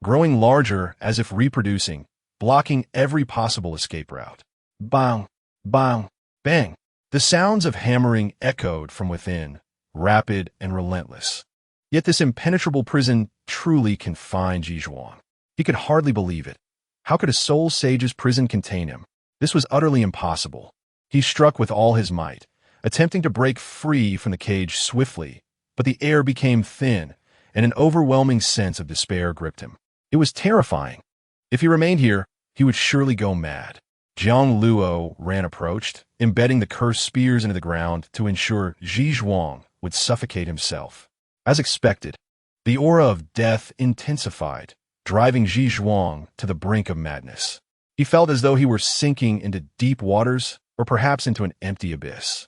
growing larger as if reproducing, blocking every possible escape route. Bang! Bang! Bang! The sounds of hammering echoed from within, rapid and relentless. Yet this impenetrable prison truly confined Zhizhuang. He could hardly believe it. How could a soul sage's prison contain him? This was utterly impossible. He struck with all his might, attempting to break free from the cage swiftly, but the air became thin, and an overwhelming sense of despair gripped him. It was terrifying. If he remained here, he would surely go mad. Jiang Luo Ran approached, embedding the cursed spears into the ground to ensure Zhizhuang would suffocate himself. As expected, the aura of death intensified, driving Zhizhuang to the brink of madness. He felt as though he were sinking into deep waters or perhaps into an empty abyss.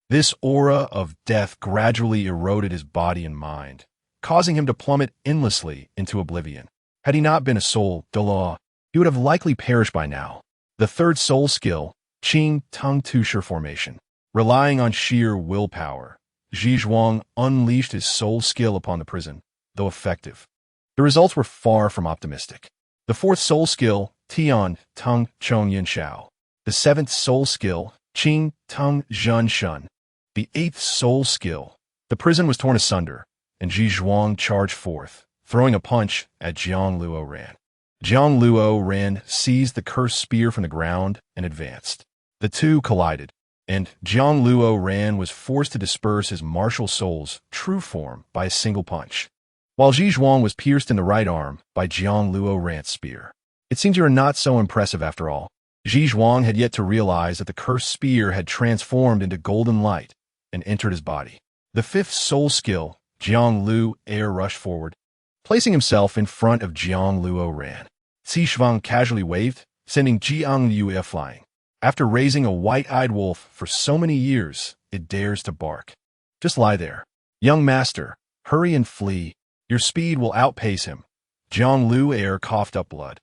This aura of death gradually eroded his body and mind, causing him to plummet endlessly into oblivion. Had he not been a soul Delaw, he would have likely perished by now. The third soul skill, Qing Tung Tusher Formation. Relying on sheer willpower, Zhizhuang unleashed his soul skill upon the prison, though effective. The results were far from optimistic. The fourth soul skill, Tian Tung Chong Yin Shao. The seventh soul skill, Qing Tung Zhen Shun. The eighth soul skill. The prison was torn asunder, and Zhizhuang charged forth, throwing a punch at Jiang Luo Ran. Jiang Luo Ran seized the cursed spear from the ground and advanced. The two collided, and Jiang Luo Ran was forced to disperse his martial soul's true form by a single punch, while Zhizhuang was pierced in the right arm by Jiang Luo Ran's spear. It seems you are not so impressive after all. Zhizhuang had yet to realize that the cursed spear had transformed into golden light and entered his body. The fifth soul skill, Jiang Lu Air rushed forward, placing himself in front of Jiang Luo Ran. Zhizhuang casually waved, sending Jiang Luo flying. After raising a white-eyed wolf for so many years, it dares to bark. Just lie there. Young master, hurry and flee. Your speed will outpace him. Jiang Lu Air coughed up blood.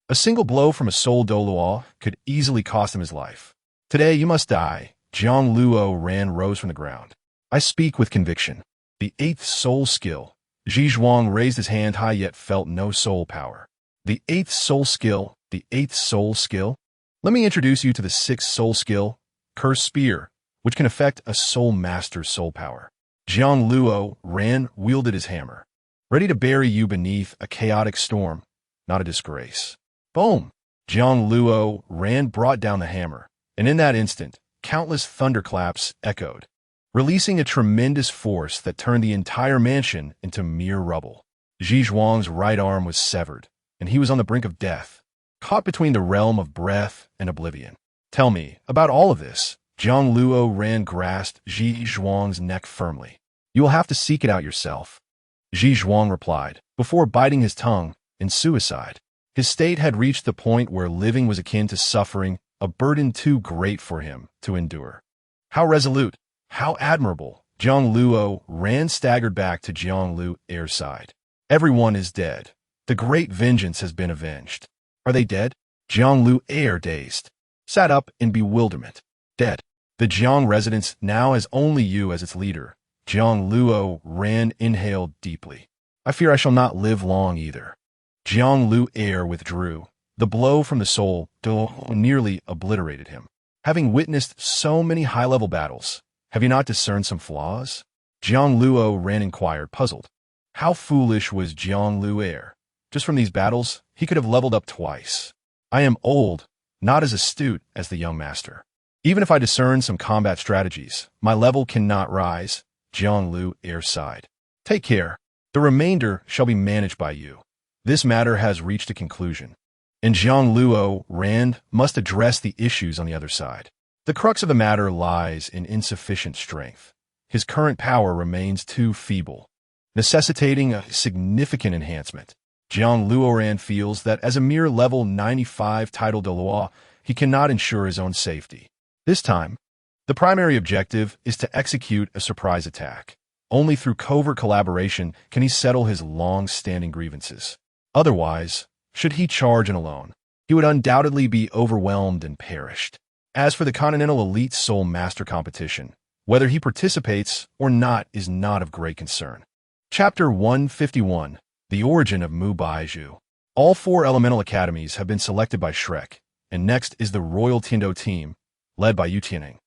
A single blow from a soul Doluo could easily cost him his life. Today you must die. Jiang Luo Ran rose from the ground. I speak with conviction. The eighth soul skill. Zhizhuang raised his hand high yet felt no soul power. The eighth soul skill. The eighth soul skill? Let me introduce you to the sixth soul skill, Cursed Spear, which can affect a soul master's soul power. Jiang Luo Ran wielded his hammer, ready to bury you beneath a chaotic storm, not a disgrace. Boom! Jiang Luo Ran brought down the hammer, and in that instant, countless thunderclaps echoed, releasing a tremendous force that turned the entire mansion into mere rubble. Zhizhuang's right arm was severed, and he was on the brink of death, caught between the realm of breath and oblivion. Tell me about all of this. Jiang Luo Ran grasped Zhizhuang's neck firmly. You will have to seek it out yourself. Zhizhuang replied, before biting his tongue, in suicide. His state had reached the point where living was akin to suffering, a burden too great for him to endure. How resolute, how admirable. Jiang Luo Ran staggered back to Jiang Lu Air's side. Everyone is dead. The great vengeance has been avenged. Are they dead? Jiang Lu Air, dazed, sat up in bewilderment. Dead. The Jiang residence now has only you as its leader. Jiang Luo Ran inhaled deeply. I fear I shall not live long either. Jiang Lu Air withdrew. The blow from the soul nearly obliterated him. Having witnessed so many high-level battles, have you not discerned some flaws? Jiang Luo Ran inquired, puzzled. How foolish was Jiang Lu Air? Just from these battles, he could have leveled up twice. I am old, not as astute as the young master. Even if I discern some combat strategies, my level cannot rise. Jiang Lu Air sighed. Take care. The remainder shall be managed by you. This matter has reached a conclusion, and Jiang Luo Ran must address the issues on the other side. The crux of the matter lies in insufficient strength. His current power remains too feeble, necessitating a significant enhancement. Jiang Luoran feels that as a mere level 95 title de loi, he cannot ensure his own safety. This time, the primary objective is to execute a surprise attack. Only through covert collaboration can he settle his long-standing grievances. Otherwise, should he charge in alone, he would undoubtedly be overwhelmed and perished. As for the Continental Elite Soul Master competition, whether he participates or not is not of great concern. Chapter 151. The Origin of Mu Baizhu. All 4 elemental academies have been selected by Shrek, and next is the Royal Tindo team, led by Yu Tianning.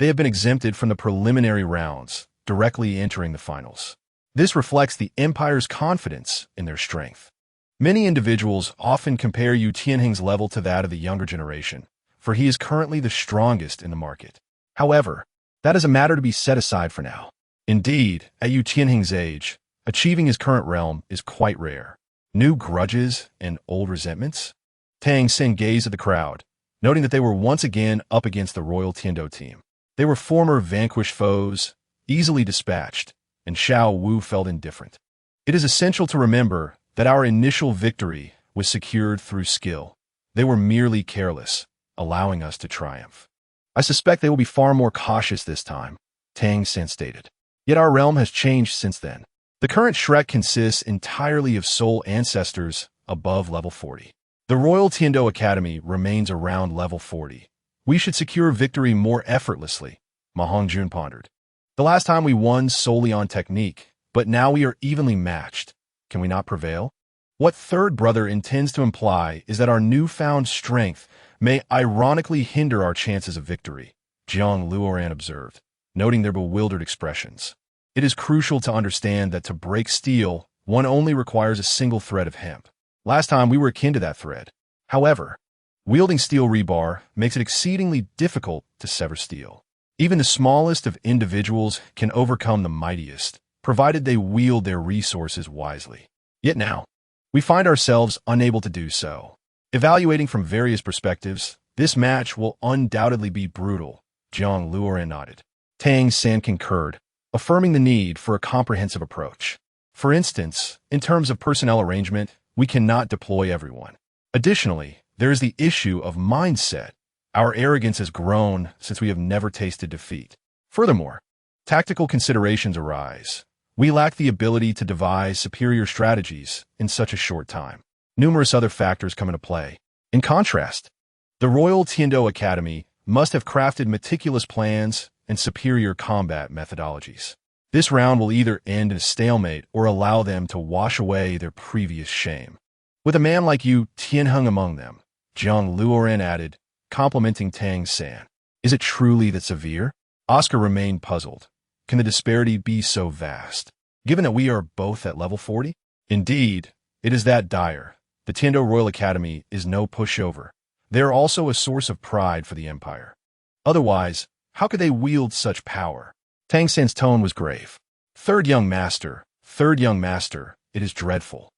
They have been exempted from the preliminary rounds, directly entering the finals. This reflects the Empire's confidence in their strength. Many individuals often compare Yu Tianheng's level to that of the younger generation, for he is currently the strongest in the market. However, that is a matter to be set aside for now. Indeed, at Yu Tianheng's age, achieving his current realm is quite rare. New grudges and old resentments? Tang Xin gazed at the crowd, noting that they were once again up against the Royal Tiando team. They were former vanquished foes, easily dispatched, and Xiao Wu felt indifferent. It is essential to remember that our initial victory was secured through skill. They were merely careless, allowing us to triumph. I suspect they will be far more cautious this time, Tang Xin stated. Yet our realm has changed since then. The current Shrek consists entirely of soul ancestors above level 40. The Royal Tiando Academy remains around level 40. We should secure victory more effortlessly, Ma Hongjun pondered. The last time we won solely on technique, but now we are evenly matched. Can we not prevail? What third brother intends to imply is that our newfound strength may ironically hinder our chances of victory, Jiang Luoran observed, noting their bewildered expressions. It is crucial to understand that to break steel, one only requires a single thread of hemp. Last time we were akin to that thread. However, wielding steel rebar makes it exceedingly difficult to sever steel. Even the smallest of individuals can overcome the mightiest, provided they wield their resources wisely. Yet now, we find ourselves unable to do so. Evaluating from various perspectives, this match will undoubtedly be brutal, Jiang Luoran nodded. Tang Xin concurred, affirming the need for a comprehensive approach. For instance, in terms of personnel arrangement, we cannot deploy everyone. Additionally, there is the issue of mindset. Our arrogance has grown since we have never tasted defeat. Furthermore, tactical considerations arise. We lack the ability to devise superior strategies in such a short time. Numerous other factors come into play. In contrast, the Royal Tiando Academy must have crafted meticulous plans and superior combat methodologies. This round will either end in a stalemate or allow them to wash away their previous shame. With a man like you, Tianheng among them, Jiang Luoran added, complimenting Tang Xin. Is it truly that severe? Oscar remained puzzled. Can the disparity be so vast, given that we are both at level 40? Indeed, it is that dire. The Tiando Royal Academy is no pushover. They are also a source of pride for the Empire. Otherwise, how could they wield such power? Tang Xin's tone was grave. Third young master, it is dreadful.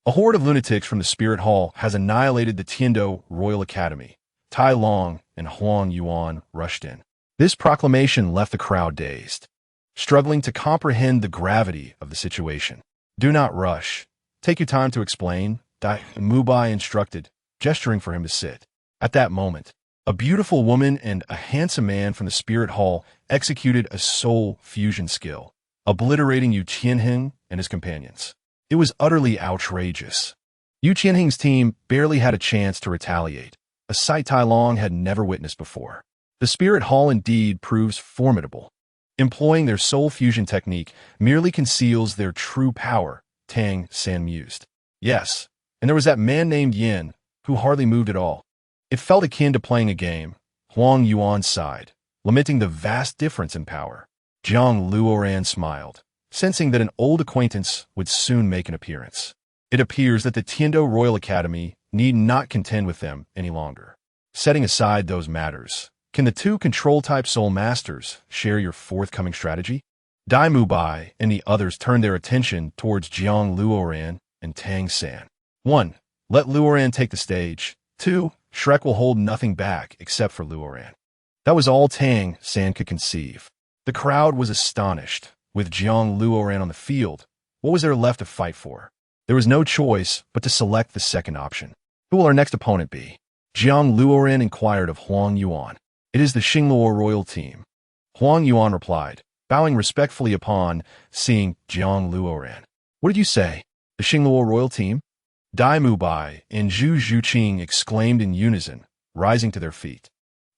A horde of lunatics from the Spirit Hall has annihilated the Tiando Royal Academy. Tai Long and Huang Yuan rushed in. This proclamation left the crowd dazed, struggling to comprehend the gravity of the situation. Do not rush. Take your time to explain, Dai Mubai instructed, gesturing for him to sit. At that moment, a beautiful woman and a handsome man from the Spirit Hall executed a soul fusion skill, obliterating Yu Tianheng and his companions. It was utterly outrageous. Yu Tianheng's team barely had a chance to retaliate, a sight Tai Long had never witnessed before. The Spirit Hall indeed proves formidable. Employing their soul fusion technique merely conceals their true power, Tang Xin mused. Yes, and there was that man named Yin, who hardly moved at all. It felt akin to playing a game. Huang Yuan sighed, lamenting the vast difference in power. Jiang Luoran smiled, sensing that an old acquaintance would soon make an appearance. It appears that the Tiando Royal Academy need not contend with them any longer. Setting aside those matters, can the two control-type soul masters share your forthcoming strategy? Dai Mubai and the others turned their attention towards Jiang Luoran and Tang Xin. 1. Let Luoran take the stage. 2. Shrek will hold nothing back except for Luoran. That was all Tang Xin could conceive. The crowd was astonished. With Jiang Luoran on the field, what was there left to fight for? There was no choice but to select the second option. Who will our next opponent be? Jiang Luoran inquired of Huang Yuan. It is the Xingluo Royal team. Huang Yuan replied, bowing respectfully upon seeing Jiang Luoran. What did you say? The Xingluo Royal team? Dai Mubai and Zhu Zhuqing exclaimed in unison, rising to their feet.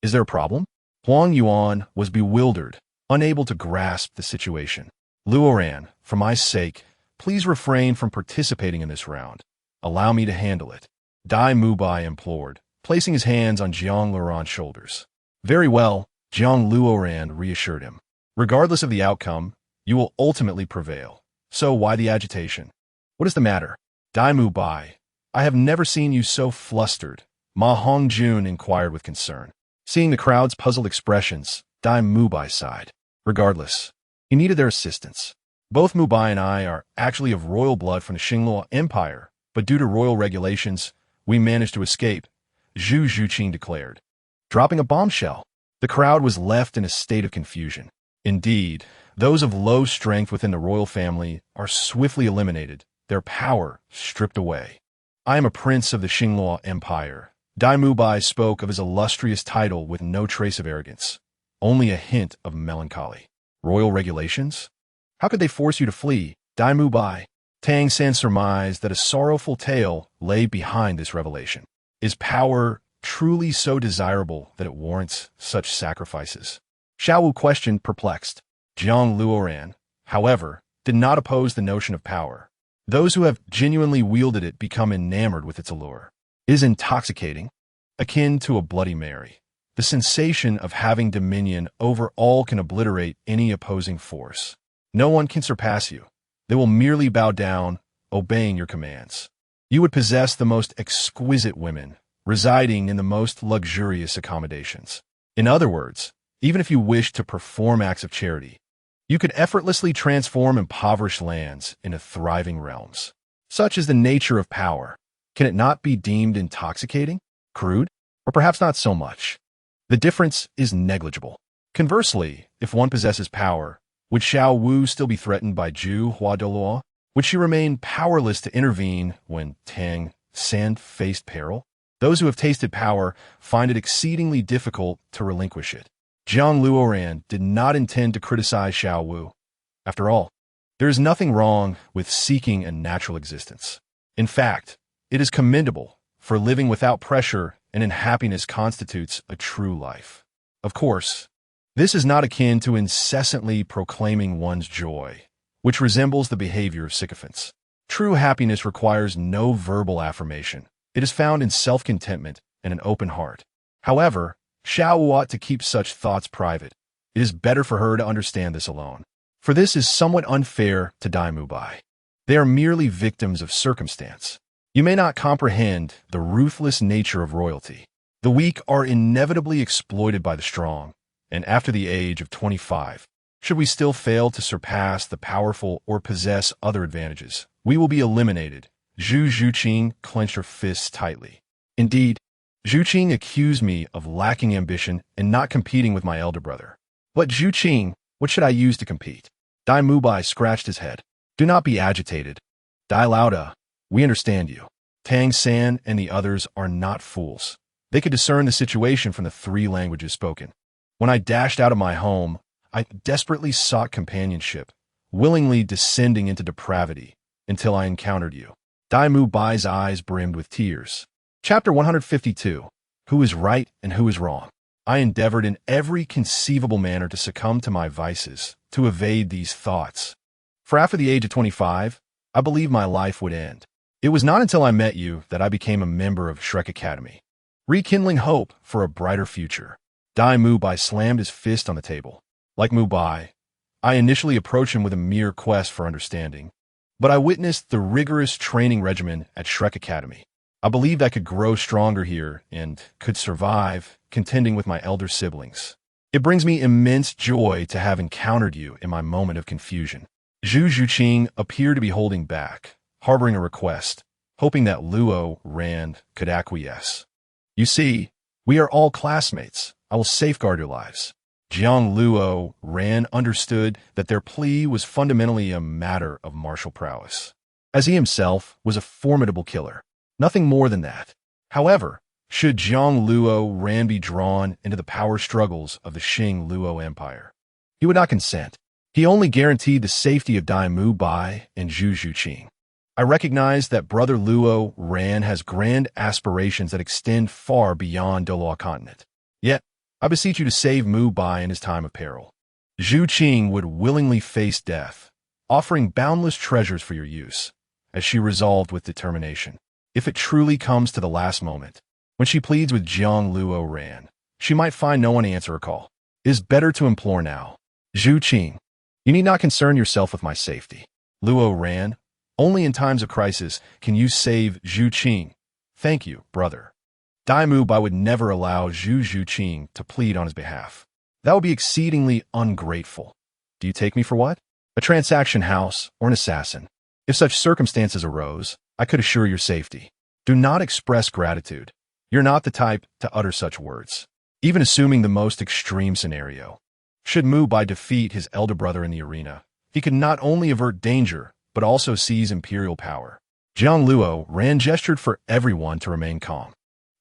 Is there a problem? Huang Yuan was bewildered, unable to grasp the situation. Luoran, for my sake, please refrain from participating in this round. Allow me to handle it. Dai Mubai implored, placing his hands on Jiang Luoran's shoulders. Very well, Jiang Luoran reassured him. Regardless of the outcome, you will ultimately prevail. So why the agitation? What is the matter? Dai Mu Bai, I have never seen you so flustered, Ma Hongjun inquired with concern. Seeing the crowd's puzzled expressions, Dai Mu Bai sighed. Regardless, he needed their assistance. Both Mu Bai and I are actually of royal blood from the Xinluo Empire, but due to royal regulations, we managed to escape, Zhu Zhuqing declared. Dropping a bombshell, the crowd was left in a state of confusion. Indeed, those of low strength within the royal family are swiftly eliminated, their power stripped away. I am a prince of the Xinluo Empire. Dai Mu Bai spoke of his illustrious title with no trace of arrogance, only a hint of melancholy. Royal regulations? How could they force you to flee? Dai Mu Bai. Tang San surmised that a sorrowful tale lay behind this revelation. Is power truly so desirable that it warrants such sacrifices? Xiao Wu questioned, perplexed. Jiang Luoran, however, did not oppose the notion of power. Those who have genuinely wielded it become enamored with its allure. It is intoxicating, akin to a Bloody Mary. The sensation of having dominion over all can obliterate any opposing force. No one can surpass you. They will merely bow down, obeying your commands. You would possess the most exquisite women, residing in the most luxurious accommodations. In other words, even if you wished to perform acts of charity, you could effortlessly transform impoverished lands into thriving realms. Such is the nature of power. Can it not be deemed intoxicating, crude, or perhaps not so much? The difference is negligible. Conversely, if one possesses power, would Xiao Wu still be threatened by Zhu Huadeluo? Would she remain powerless to intervene when Tang San faced peril? Those who have tasted power find it exceedingly difficult to relinquish it. Jiang Luoran did not intend to criticize Xiao Wu. After all, there is nothing wrong with seeking a natural existence. In fact, it is commendable, for living without pressure and in happiness constitutes a true life. Of course, this is not akin to incessantly proclaiming one's joy, which resembles the behavior of sycophants. True happiness requires no verbal affirmation. It is found in self-contentment and an open heart. However, Xiao Wu ought to keep such thoughts private. It is better for her to understand this alone. For this is somewhat unfair to Dai Mu Bai. They are merely victims of circumstance. You may not comprehend the ruthless nature of royalty. The weak are inevitably exploited by the strong, and after the age of 25, should we still fail to surpass the powerful or possess other advantages, we will be eliminated. Zhu Zhuqing clenched her fists tightly. Indeed, Zhuqing accused me of lacking ambition and not competing with my elder brother. But Zhuqing, what should I use to compete? Dai Mu Bai scratched his head. Do not be agitated. Dai Lauda, we understand you. Tang San and the others are not fools. They could discern the situation from the 3 languages spoken. When I dashed out of my home, I desperately sought companionship, willingly descending into depravity, until I encountered you. Dai Mu Bai's eyes brimmed with tears. Chapter 152. Who is right and who is wrong? I endeavored in every conceivable manner to succumb to my vices, to evade these thoughts. For after the age of 25, I believed my life would end. It was not until I met you that I became a member of Shrek Academy, rekindling hope for a brighter future. Dai Mu Bai slammed his fist on the table. Like Mu Bai, I initially approached him with a mere quest for understanding, but I witnessed the rigorous training regimen at Shrek Academy. I believed I could grow stronger here and could survive, contending with my elder siblings. It brings me immense joy to have encountered you in my moment of confusion. Zhu Zhuqing appeared to be holding back, harboring a request, hoping that Luo Ran could acquiesce. You see, we are all classmates. I will safeguard your lives. Jiang Luo Ran understood that their plea was fundamentally a matter of martial prowess, as he himself was a formidable killer. Nothing more than that. However, should Jiang Luo Ran be drawn into the power struggles of the Xing Luo Empire, he would not consent. He only guaranteed the safety of Dai Mu Bai and Zhu Zhuqing. I recognize that Brother Luo Ran has grand aspirations that extend far beyond Doloa continent. Yet, I beseech you to save Mu Bai in his time of peril. Zhu Qing would willingly face death, offering boundless treasures for your use, as she resolved with determination. If it truly comes to the last moment, when she pleads with Jiang Luo Ran, she might find no one to answer her call. It is better to implore now. Zhu Qing, you need not concern yourself with my safety. Luo ran. Only in times of crisis can you save Zhu Qing. Thank you, brother. Dai Bai would never allow Zhu Qing to plead on his behalf. That would be exceedingly ungrateful. Do you take me for what? A transaction house or an assassin? If such circumstances arose, I could assure your safety. Do not express gratitude. You're not the type to utter such words. Even assuming the most extreme scenario. Should Mu Bai defeat his elder brother in the arena, he could not only avert danger, but also seize imperial power. Jiang Luo Ran gestured for everyone to remain calm.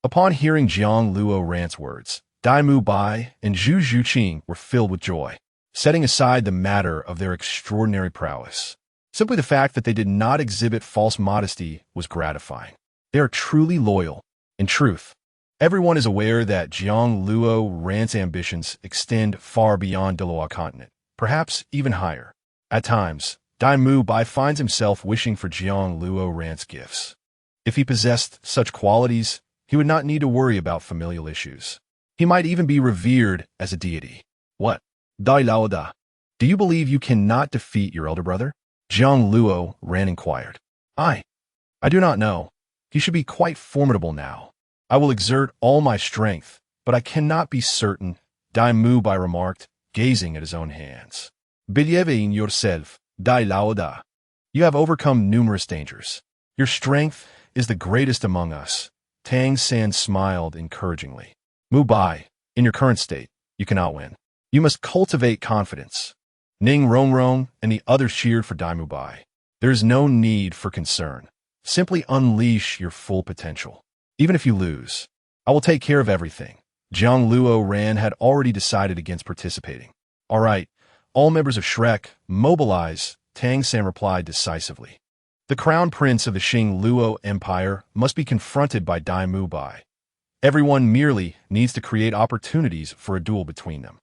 Upon hearing Jiang Luo Ran's words, Dai Bai and Zhu Qing were filled with joy, setting aside the matter of their extraordinary prowess. Simply the fact that they did not exhibit false modesty was gratifying. They are truly loyal. In truth, everyone is aware that Jiang Luo Ran's ambitions extend far beyond Diluo continent, perhaps even higher. At times, Dai Bai finds himself wishing for Jiang Luo Ran's gifts. If he possessed such qualities, he would not need to worry about familial issues. He might even be revered as a deity. What? Dai Lao Da, do you believe you cannot defeat your elder brother? Jiang Luo Ran inquired. I do not know. He should be quite formidable now. I will exert all my strength, but I cannot be certain, Dai Bai remarked, gazing at his own hands. Believe in yourself, Dai Lao Da. You have overcome numerous dangers. Your strength is the greatest among us. Tang San smiled encouragingly. Mu Bai, in your current state, you cannot win. You must cultivate confidence. Ning Rongrong and the others cheered for Dai Bai. There is no need for concern. Simply unleash your full potential. Even if you lose, I will take care of everything. Jiang Luo Ran had already decided against participating. All right, all members of Shrek, mobilize, Tang San replied decisively. The crown prince of the Xing Luo Empire must be confronted by Dai Bai. Everyone merely needs to create opportunities for a duel between them.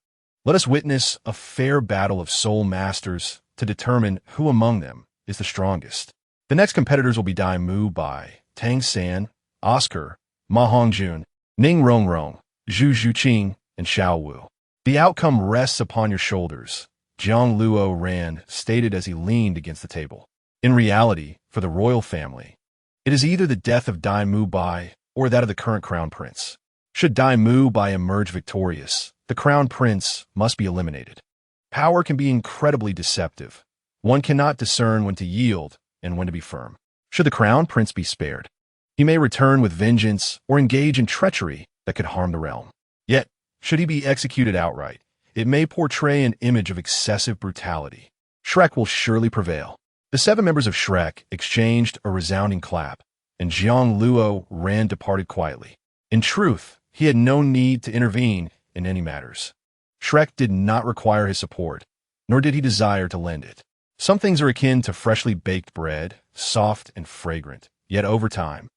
Let us witness a fair battle of soul masters to determine who among them is the strongest. The next competitors will be Dai Bai, Tang San, Oscar, Ma Hongjun, Ning Rongrong, Zhu Qing, and Xiao Wu. The outcome rests upon your shoulders, Jiang Luo Ran stated as he leaned against the table. In reality, for the royal family, it is either the death of Dai Bai or that of the current crown prince. Should Dai Bai emerge victorious, the crown prince must be eliminated. Power can be incredibly deceptive. One cannot discern when to yield and when to be firm. Should the crown prince be spared, he may return with vengeance or engage in treachery that could harm the realm. Yet, should he be executed outright, it may portray an image of excessive brutality. Shrek will surely prevail. The 7 members of Shrek exchanged a resounding clap, and Jiang Luo Ran departed quietly. In truth, he had no need to intervene in any matters. Shrek did not require his support, nor did he desire to lend it. Some things are akin to freshly baked bread, soft and fragrant, yet over time,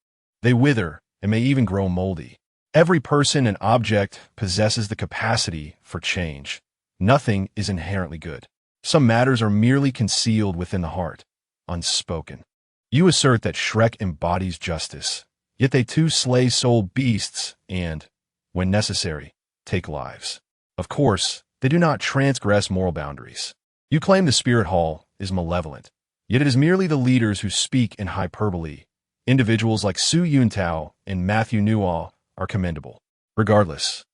they wither and may even grow moldy. Every person and object possesses the capacity for change. Nothing is inherently good. Some matters are merely concealed within the heart, unspoken. You assert that Shrek embodies justice, yet they too slay soul beasts and, when necessary, take lives. Of course, they do not transgress moral boundaries. You claim the Spirit Hall is malevolent, yet it is merely the leaders who speak in hyperbole. Individuals like Su Yuntao and Matthew Newall are commendable. Regardless,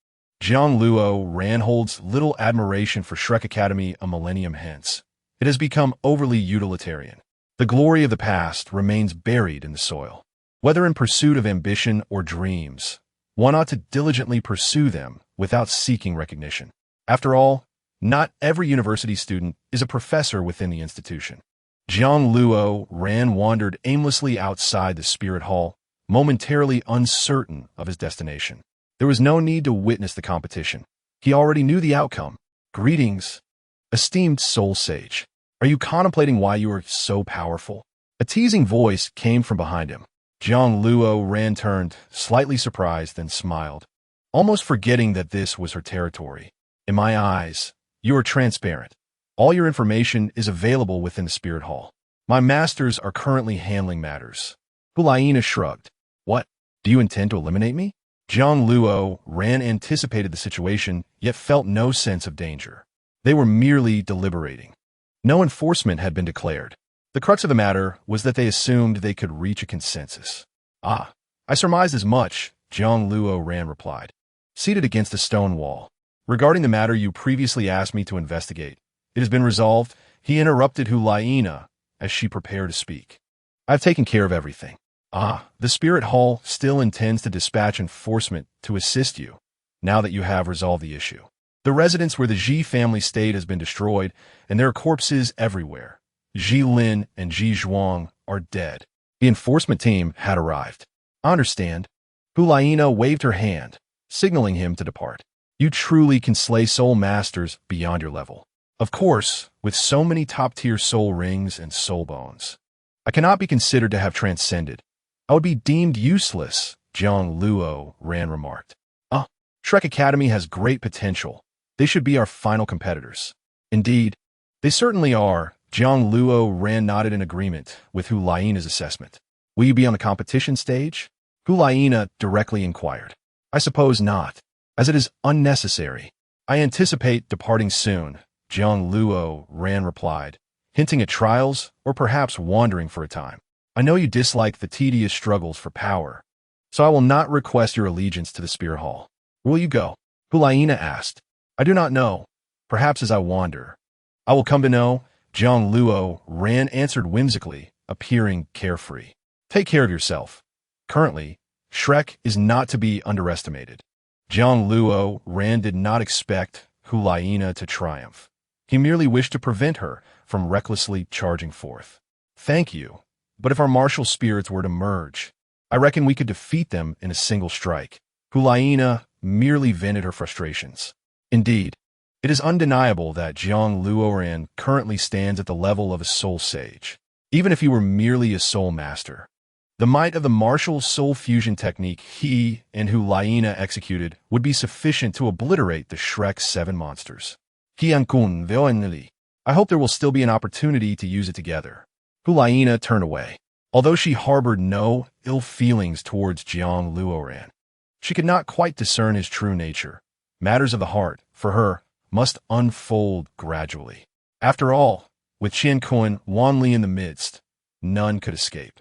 Jiang Luo Ran holds little admiration for Shrek Academy a millennium hence. It has become overly utilitarian. The glory of the past remains buried in the soil. Whether in pursuit of ambition or dreams, one ought to diligently pursue them without seeking recognition. After all, not every university student is a professor within the institution. Jiang Luo Ran wandered aimlessly outside the Spirit Hall, momentarily uncertain of his destination. There was no need to witness the competition. He already knew the outcome. Greetings, esteemed soul sage. Are you contemplating why you are so powerful? A teasing voice came from behind him. Jiang Luo Ran turned, slightly surprised, and smiled, almost forgetting that this was her territory. In my eyes, you are transparent. All your information is available within the Spirit Hall. My masters are currently handling matters. Hulaina shrugged. What? Do you intend to eliminate me? Zhang Luo Ran anticipated the situation, yet felt no sense of danger. They were merely deliberating. No enforcement had been declared. The crux of the matter was that they assumed they could reach a consensus. "Ah, I surmised as much," Zhang Luo Ran replied, seated against a stone wall. "Regarding the matter you previously asked me to investigate, it has been resolved," he interrupted Hulaina as she prepared to speak. "I've taken care of everything." "Ah, the Spirit Hall still intends to dispatch enforcement to assist you, now that you have resolved the issue. The residence where the Ji family stayed has been destroyed, and there are corpses everywhere. Ji Lin and Ji Zhuang are dead. The enforcement team had arrived." "I understand." Hulaina waved her hand, signaling him to depart. "You truly can slay soul masters beyond your level. Of course, with so many top-tier soul rings and soul bones. I cannot be considered to have transcended. I would be deemed useless," Zhang Luo Ran remarked. Shrek Academy has great potential. They should be our final competitors." "Indeed, they certainly are," Zhang Luo Ran nodded in agreement with Hulaina's assessment. "Will you be on the competition stage?" Hulaina directly inquired. "I suppose not, as it is unnecessary. I anticipate departing soon," Zhang Luo Ran replied, hinting at trials or perhaps wandering for a time. "I know you dislike the tedious struggles for power, so I will not request your allegiance to the Spear Hall. Where will you go?" Hulaina asked. "I do not know. Perhaps as I wander. I will come to know," Zhang Luo Ran answered whimsically, appearing carefree. "Take care of yourself. Currently, Shrek is not to be underestimated." Zhang Luo Ran did not expect Hulaina to triumph. He merely wished to prevent her from recklessly charging forth. "Thank you, but if our martial spirits were to merge, I reckon we could defeat them in a single strike." Hulaina merely vented her frustrations. Indeed, it is undeniable that Zhang Luoran currently stands at the level of a soul sage, even if he were merely a soul master. The might of the martial soul fusion technique he and Hulaina executed would be sufficient to obliterate the Shrek's 7 monsters. "Hiankun Veonli. I hope there will still be an opportunity to use it together." Hulaina turned away. Although she harbored no ill feelings towards Zhang Luoran, she could not quite discern his true nature. Matters of the heart, for her, must unfold gradually. After all, with Qiankun Wanli in the midst, none could escape.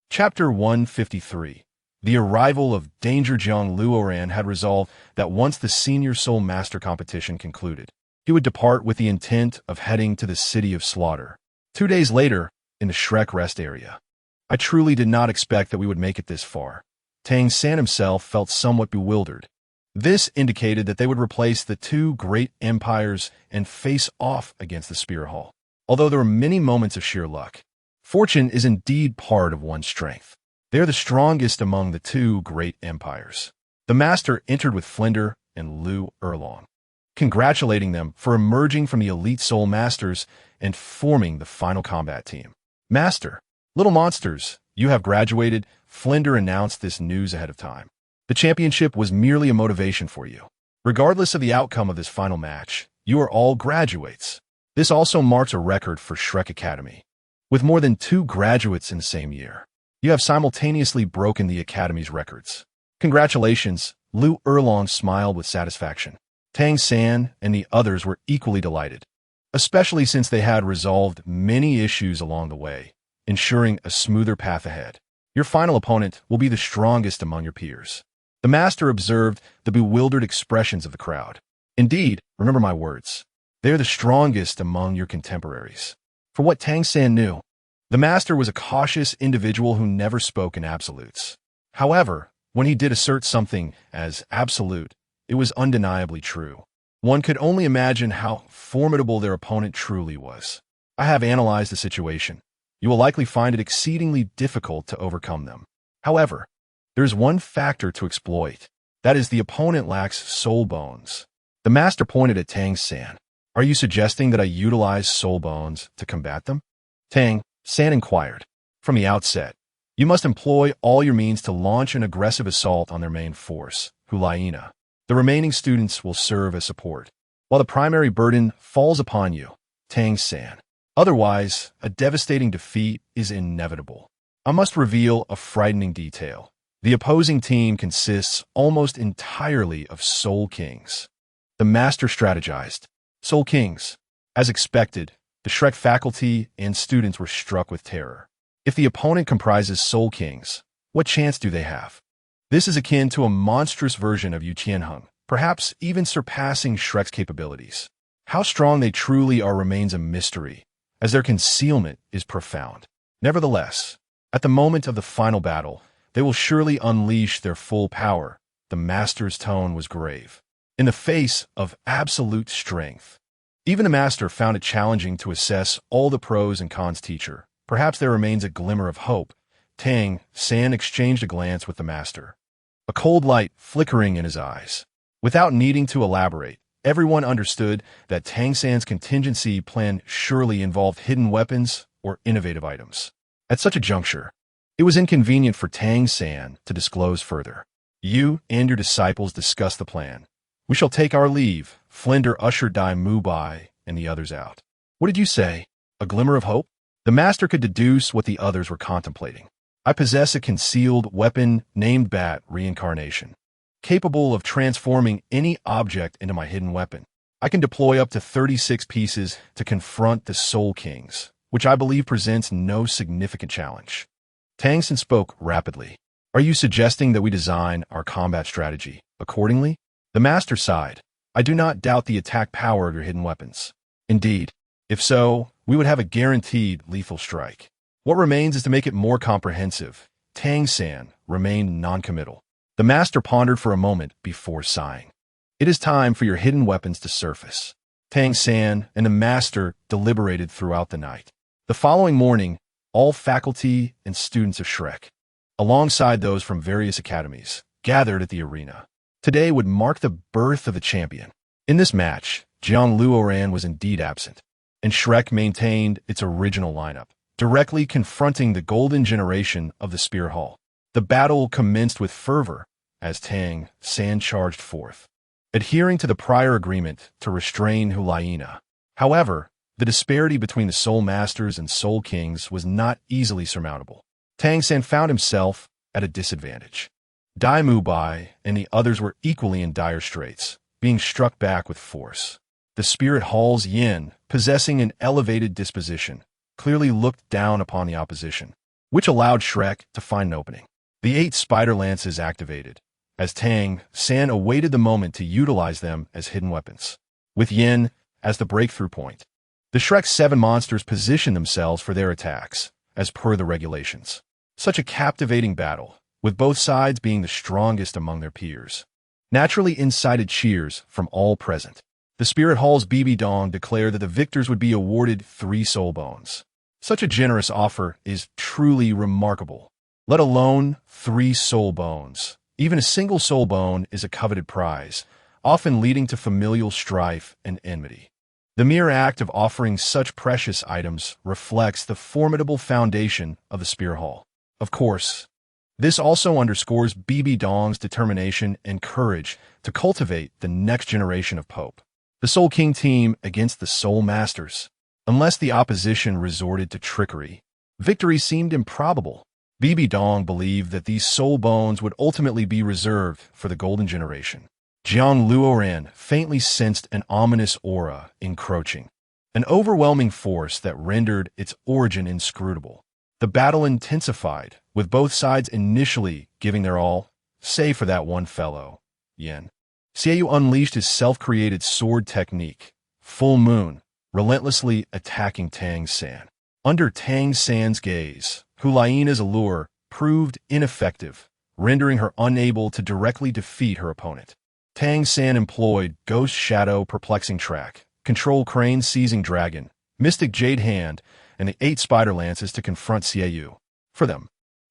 Chapter 153. The arrival of Danger Zhang Luoran had resolved that once the Senior Soul Master competition concluded, he would depart with the intent of heading to the City of Slaughter. 2 days later, in the Shrek rest area. "I truly did not expect that we would make it this far." Tang San himself felt somewhat bewildered. This indicated that they would replace the 2 great empires and face off against the Spear Hall. Although there were many moments of sheer luck, fortune is indeed part of one's strength. They are the strongest among the 2 great empires. The master entered with Flinder and Lu Erlong, congratulating them for emerging from the elite soul masters and forming the final combat team. "Master, little monsters, you have graduated," Flinder announced this news ahead of time. "The championship was merely a motivation for you. Regardless of the outcome of this final match, you are all graduates. This also marks a record for Shrek Academy. With more than 2 graduates in the same year, you have simultaneously broken the Academy's records. Congratulations," Lu Erlong smiled with satisfaction. Tang San and the others were equally delighted, especially since they had resolved many issues along the way, ensuring a smoother path ahead. "Your final opponent will be the strongest among your peers." The master observed the bewildered expressions of the crowd. "Indeed, remember my words. They are the strongest among your contemporaries." For what Tang San knew, the master was a cautious individual who never spoke in absolutes. However, when he did assert something as absolute, it was undeniably true. One could only imagine how formidable their opponent truly was. "I have analyzed the situation. You will likely find it exceedingly difficult to overcome them. However, there is one factor to exploit. That is, the opponent lacks soul bones." The master pointed at Tang San. "Are you suggesting that I utilize soul bones to combat them?" Tang San inquired. "From the outset, you must employ all your means to launch an aggressive assault on their main force, Hulaina. The remaining students will serve as support, while the primary burden falls upon you, Tang San. Otherwise, a devastating defeat is inevitable." I must reveal a frightening detail. The opposing team consists almost entirely of Soul Kings. The Master strategized. Soul Kings. As expected, the Shrek faculty and students were struck with terror. If the opponent comprises Soul Kings, what chance do they have? This is akin to a monstrous version of Yu Qianheng, perhaps even surpassing Shrek's capabilities. How strong they truly are remains a mystery, as their concealment is profound. Nevertheless, at the moment of the final battle, they will surely unleash their full power. The Master's tone was grave. In the face of absolute strength, even the Master found it challenging to assess all the pros and cons. Teacher, perhaps there remains a glimmer of hope. Tang San exchanged a glance with the Master, a cold light flickering in his eyes. Without needing to elaborate, everyone understood that Tang San's contingency plan surely involved hidden weapons or innovative items. At such a juncture, it was inconvenient for Tang San to disclose further. You and your disciples discuss the plan. We shall take our leave. Flinder ushered Dai Mubai and the others out. What did you say? A glimmer of hope? The Master could deduce what the others were contemplating. I possess a concealed weapon named Bat Reincarnation, capable of transforming any object into my hidden weapon. I can deploy up to 36 pieces to confront the Soul Kings, which I believe presents no significant challenge. Tang San spoke rapidly. Are you suggesting that we design our combat strategy accordingly? The Master sighed. I do not doubt the attack power of your hidden weapons. Indeed, if so, we would have a guaranteed lethal strike. What remains is to make it more comprehensive. Tang San remained noncommittal. The Master pondered for a moment before sighing. It is time for your hidden weapons to surface. Tang San and the Master deliberated throughout the night. The following morning, all faculty and students of Shrek, alongside those from various academies, gathered at the arena. Today would mark the birth of a champion. In this match, Jiang Luoran was indeed absent, and Shrek maintained its original lineup, directly confronting the golden generation of the Spirit Hall. The battle commenced with fervor as Tang San charged forth, adhering to the prior agreement to restrain Hulaina. However, the disparity between the Soul Masters and Soul Kings was not easily surmountable. Tang San found himself at a disadvantage. Dai Mubai and the others were equally in dire straits, being struck back with force. The Spirit Hall's Yin, possessing an elevated disposition, clearly looked down upon the opposition, which allowed Shrek to find an opening. The 8 spider lances activated, as Tang San awaited the moment to utilize them as hidden weapons, with Yin as the breakthrough point. The Shrek's 7 monsters positioned themselves for their attacks, as per the regulations. Such a captivating battle, with both sides being the strongest among their peers, naturally incited cheers from all present. The Spirit Hall's BB Dong declared that the victors would be awarded 3 soul bones. Such a generous offer is truly remarkable. Let alone 3 soul bones. Even a single soul bone is a coveted prize, often leading to familial strife and enmity. The mere act of offering such precious items reflects the formidable foundation of the Spirit Hall. Of course, this also underscores BB Dong's determination and courage to cultivate the next generation of Pope. The Soul King team against the Soul Masters. Unless the opposition resorted to trickery, victory seemed improbable. BB Dong believed that these soul bones would ultimately be reserved for the Golden Generation. Jiang Luoran faintly sensed an ominous aura encroaching, an overwhelming force that rendered its origin inscrutable. The battle intensified, with both sides initially giving their all, save for that one fellow, Yin. Xiaoyu unleashed his self-created sword technique, Full Moon, relentlessly attacking Tang San. Under Tang San's gaze, Hulaina's allure proved ineffective, rendering her unable to directly defeat her opponent. Tang San employed Ghost Shadow Perplexing Track, Control Crane Seizing Dragon, Mystic Jade Hand, and the 8 Spider Lances to confront Xiaoyu. For them,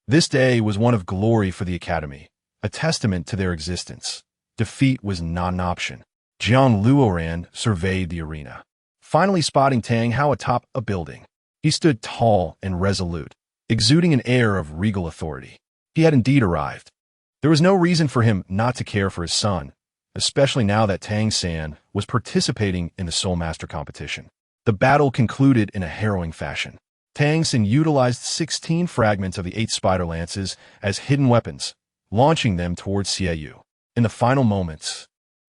this day was one of glory for the Academy, a testament to their existence. Defeat was not an option. Jiang Luoran surveyed the arena, finally spotting Tang Hao atop a building. He stood tall and resolute, exuding an air of regal authority. He had indeed arrived. There was no reason for him not to care for his son, especially now that Tang San was participating in the Soul Master competition. The battle concluded in a harrowing fashion. Tang San utilized 16 fragments of the 8 Spider Lances as hidden weapons, launching them towards Xiaoyu. In the final moments,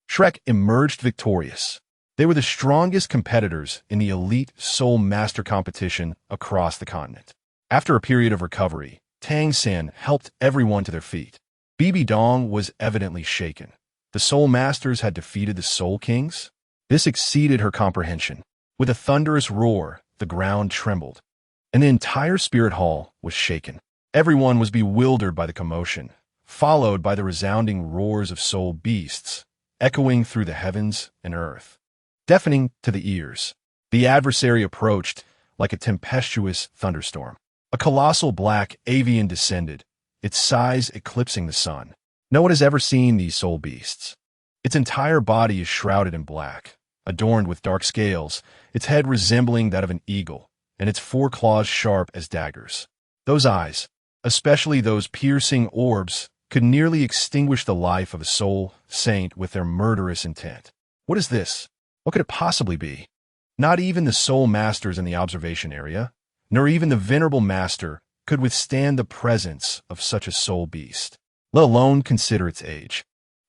Shrek emerged victorious. They were the strongest competitors in the elite Soul Master competition across the continent. After a period of recovery, Tang San helped everyone to their feet. Bibi Dong was evidently shaken. The Soul Masters had defeated the Soul Kings? This exceeded her comprehension. With a thunderous roar, the ground trembled, and the entire spirit hall was shaken. Everyone was bewildered by the commotion, followed by the resounding roars of soul beasts, echoing through the heavens and earth, deafening to the ears. The adversary approached like a tempestuous thunderstorm. A colossal black avian descended, its size eclipsing the sun. No one has ever seen these soul beasts. Its entire body is shrouded in black, adorned with dark scales, its head resembling that of an eagle, and its four claws sharp as daggers. Those eyes, especially those piercing orbs, could nearly extinguish the life of a soul saint with their murderous intent. What is this? What could it possibly be? Not even the soul masters in the observation area, nor even the venerable master, could withstand the presence of such a soul beast, let alone consider its age.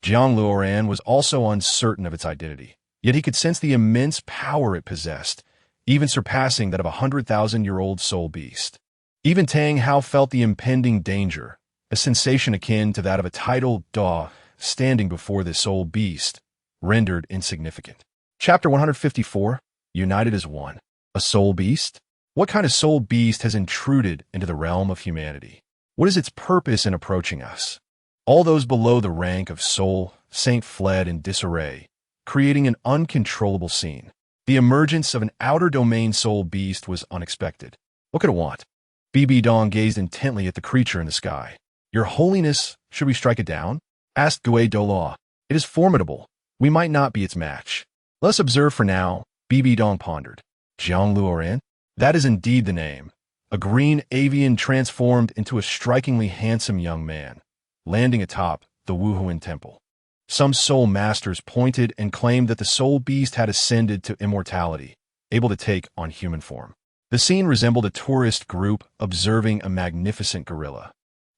Jiang Luoran was also uncertain of its identity, yet he could sense the immense power it possessed, even surpassing that of a 100,000-year-old soul beast. Even Tang Hao felt the impending danger, a sensation akin to that of a tidal daw standing before this soul beast, rendered insignificant. Chapter 154, United as One. A soul beast? What kind of soul beast has intruded into the realm of humanity? What is its purpose in approaching us? All those below the rank of soul saint fled in disarray, creating an uncontrollable scene. The emergence of an outer domain soul beast was unexpected. What could it want? Bibi Dong gazed intently at the creature in the sky. Your Holiness, should we strike it down? Asked Gui Dolaw. It is formidable. We might not be its match. Let us observe for now, Bibi Dong pondered. Jiang Luoran? That is indeed the name. A green avian transformed into a strikingly handsome young man, landing atop the Wuhuan Temple. Some soul masters pointed and claimed that the soul beast had ascended to immortality, able to take on human form. The scene resembled a tourist group observing a magnificent gorilla.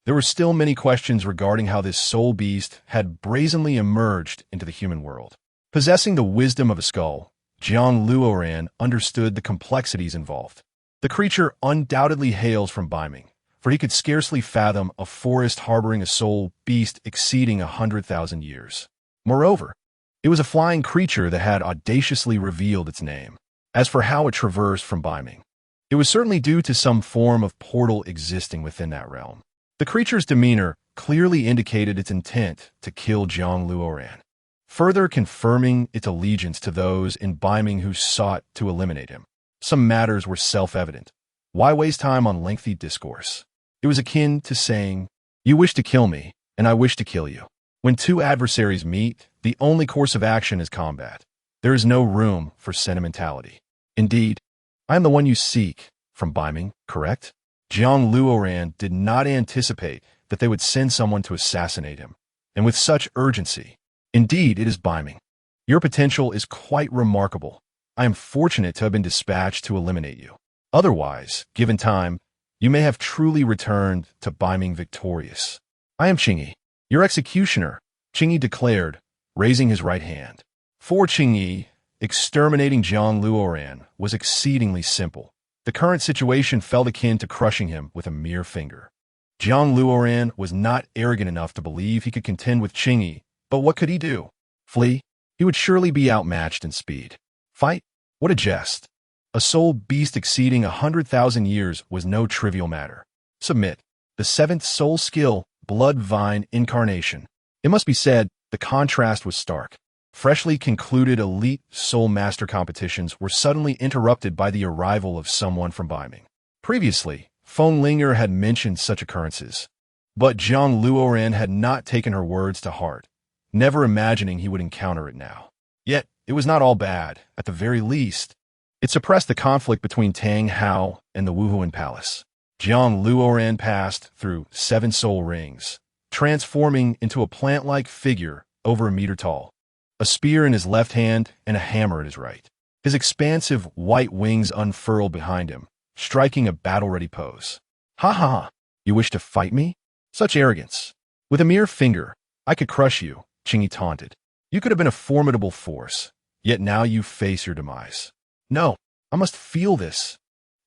There were still many questions regarding how this soul beast had brazenly emerged into the human world. Possessing the wisdom of a skull, Jiang Luoran understood the complexities involved. The creature undoubtedly hails from Baiming, for he could scarcely fathom a forest harboring a soul beast exceeding 100,000 years. Moreover, it was a flying creature that had audaciously revealed its name. As for how it traversed from Baiming, it was certainly due to some form of portal existing within that realm. The creature's demeanor clearly indicated its intent to kill Jiang Luoran, further confirming its allegiance to those in Baiming who sought to eliminate him. Some matters were self-evident. Why waste time on lengthy discourse? It was akin to saying, you wish to kill me, and I wish to kill you. When two adversaries meet, the only course of action is combat. There is no room for sentimentality. Indeed, I am the one you seek, from Baiming, correct? Jiang Luoran did not anticipate that they would send someone to assassinate him, and with such urgency. Indeed, it is Baiming. Your potential is quite remarkable. I am fortunate to have been dispatched to eliminate you. Otherwise, given time, you may have truly returned to Baiming victorious. I am Qingyi, your executioner, Qingyi declared, raising his right hand. For Qingyi, exterminating Jiang Luoran was exceedingly simple. The current situation felt akin to crushing him with a mere finger. Jiang Luoran was not arrogant enough to believe he could contend with Qingyi, but what could he do? Flee? He would surely be outmatched in speed. Fight? What a jest. A soul beast exceeding 100,000 years was no trivial matter. Submit. The seventh soul skill, Blood Vine Incarnation. It must be said, the contrast was stark. Freshly concluded elite soul master competitions were suddenly interrupted by the arrival of someone from Baiming. Previously, Feng Linger had mentioned such occurrences, but Jiang Luoran had not taken her words to heart, never imagining he would encounter it now. Yet, it was not all bad. At the very least, it suppressed the conflict between Tang Hao and the Wuhuan Palace. Jiang Luoran passed through 7 soul rings, transforming into a plant-like figure over a meter tall, a spear in his left hand and a hammer in his right. His expansive white wings unfurled behind him, striking a battle-ready pose. Ha ha ha! You wish to fight me? Such arrogance. With a mere finger, I could crush you, Qingyi taunted. You could have been a formidable force, yet now you face your demise. No, I must feel this.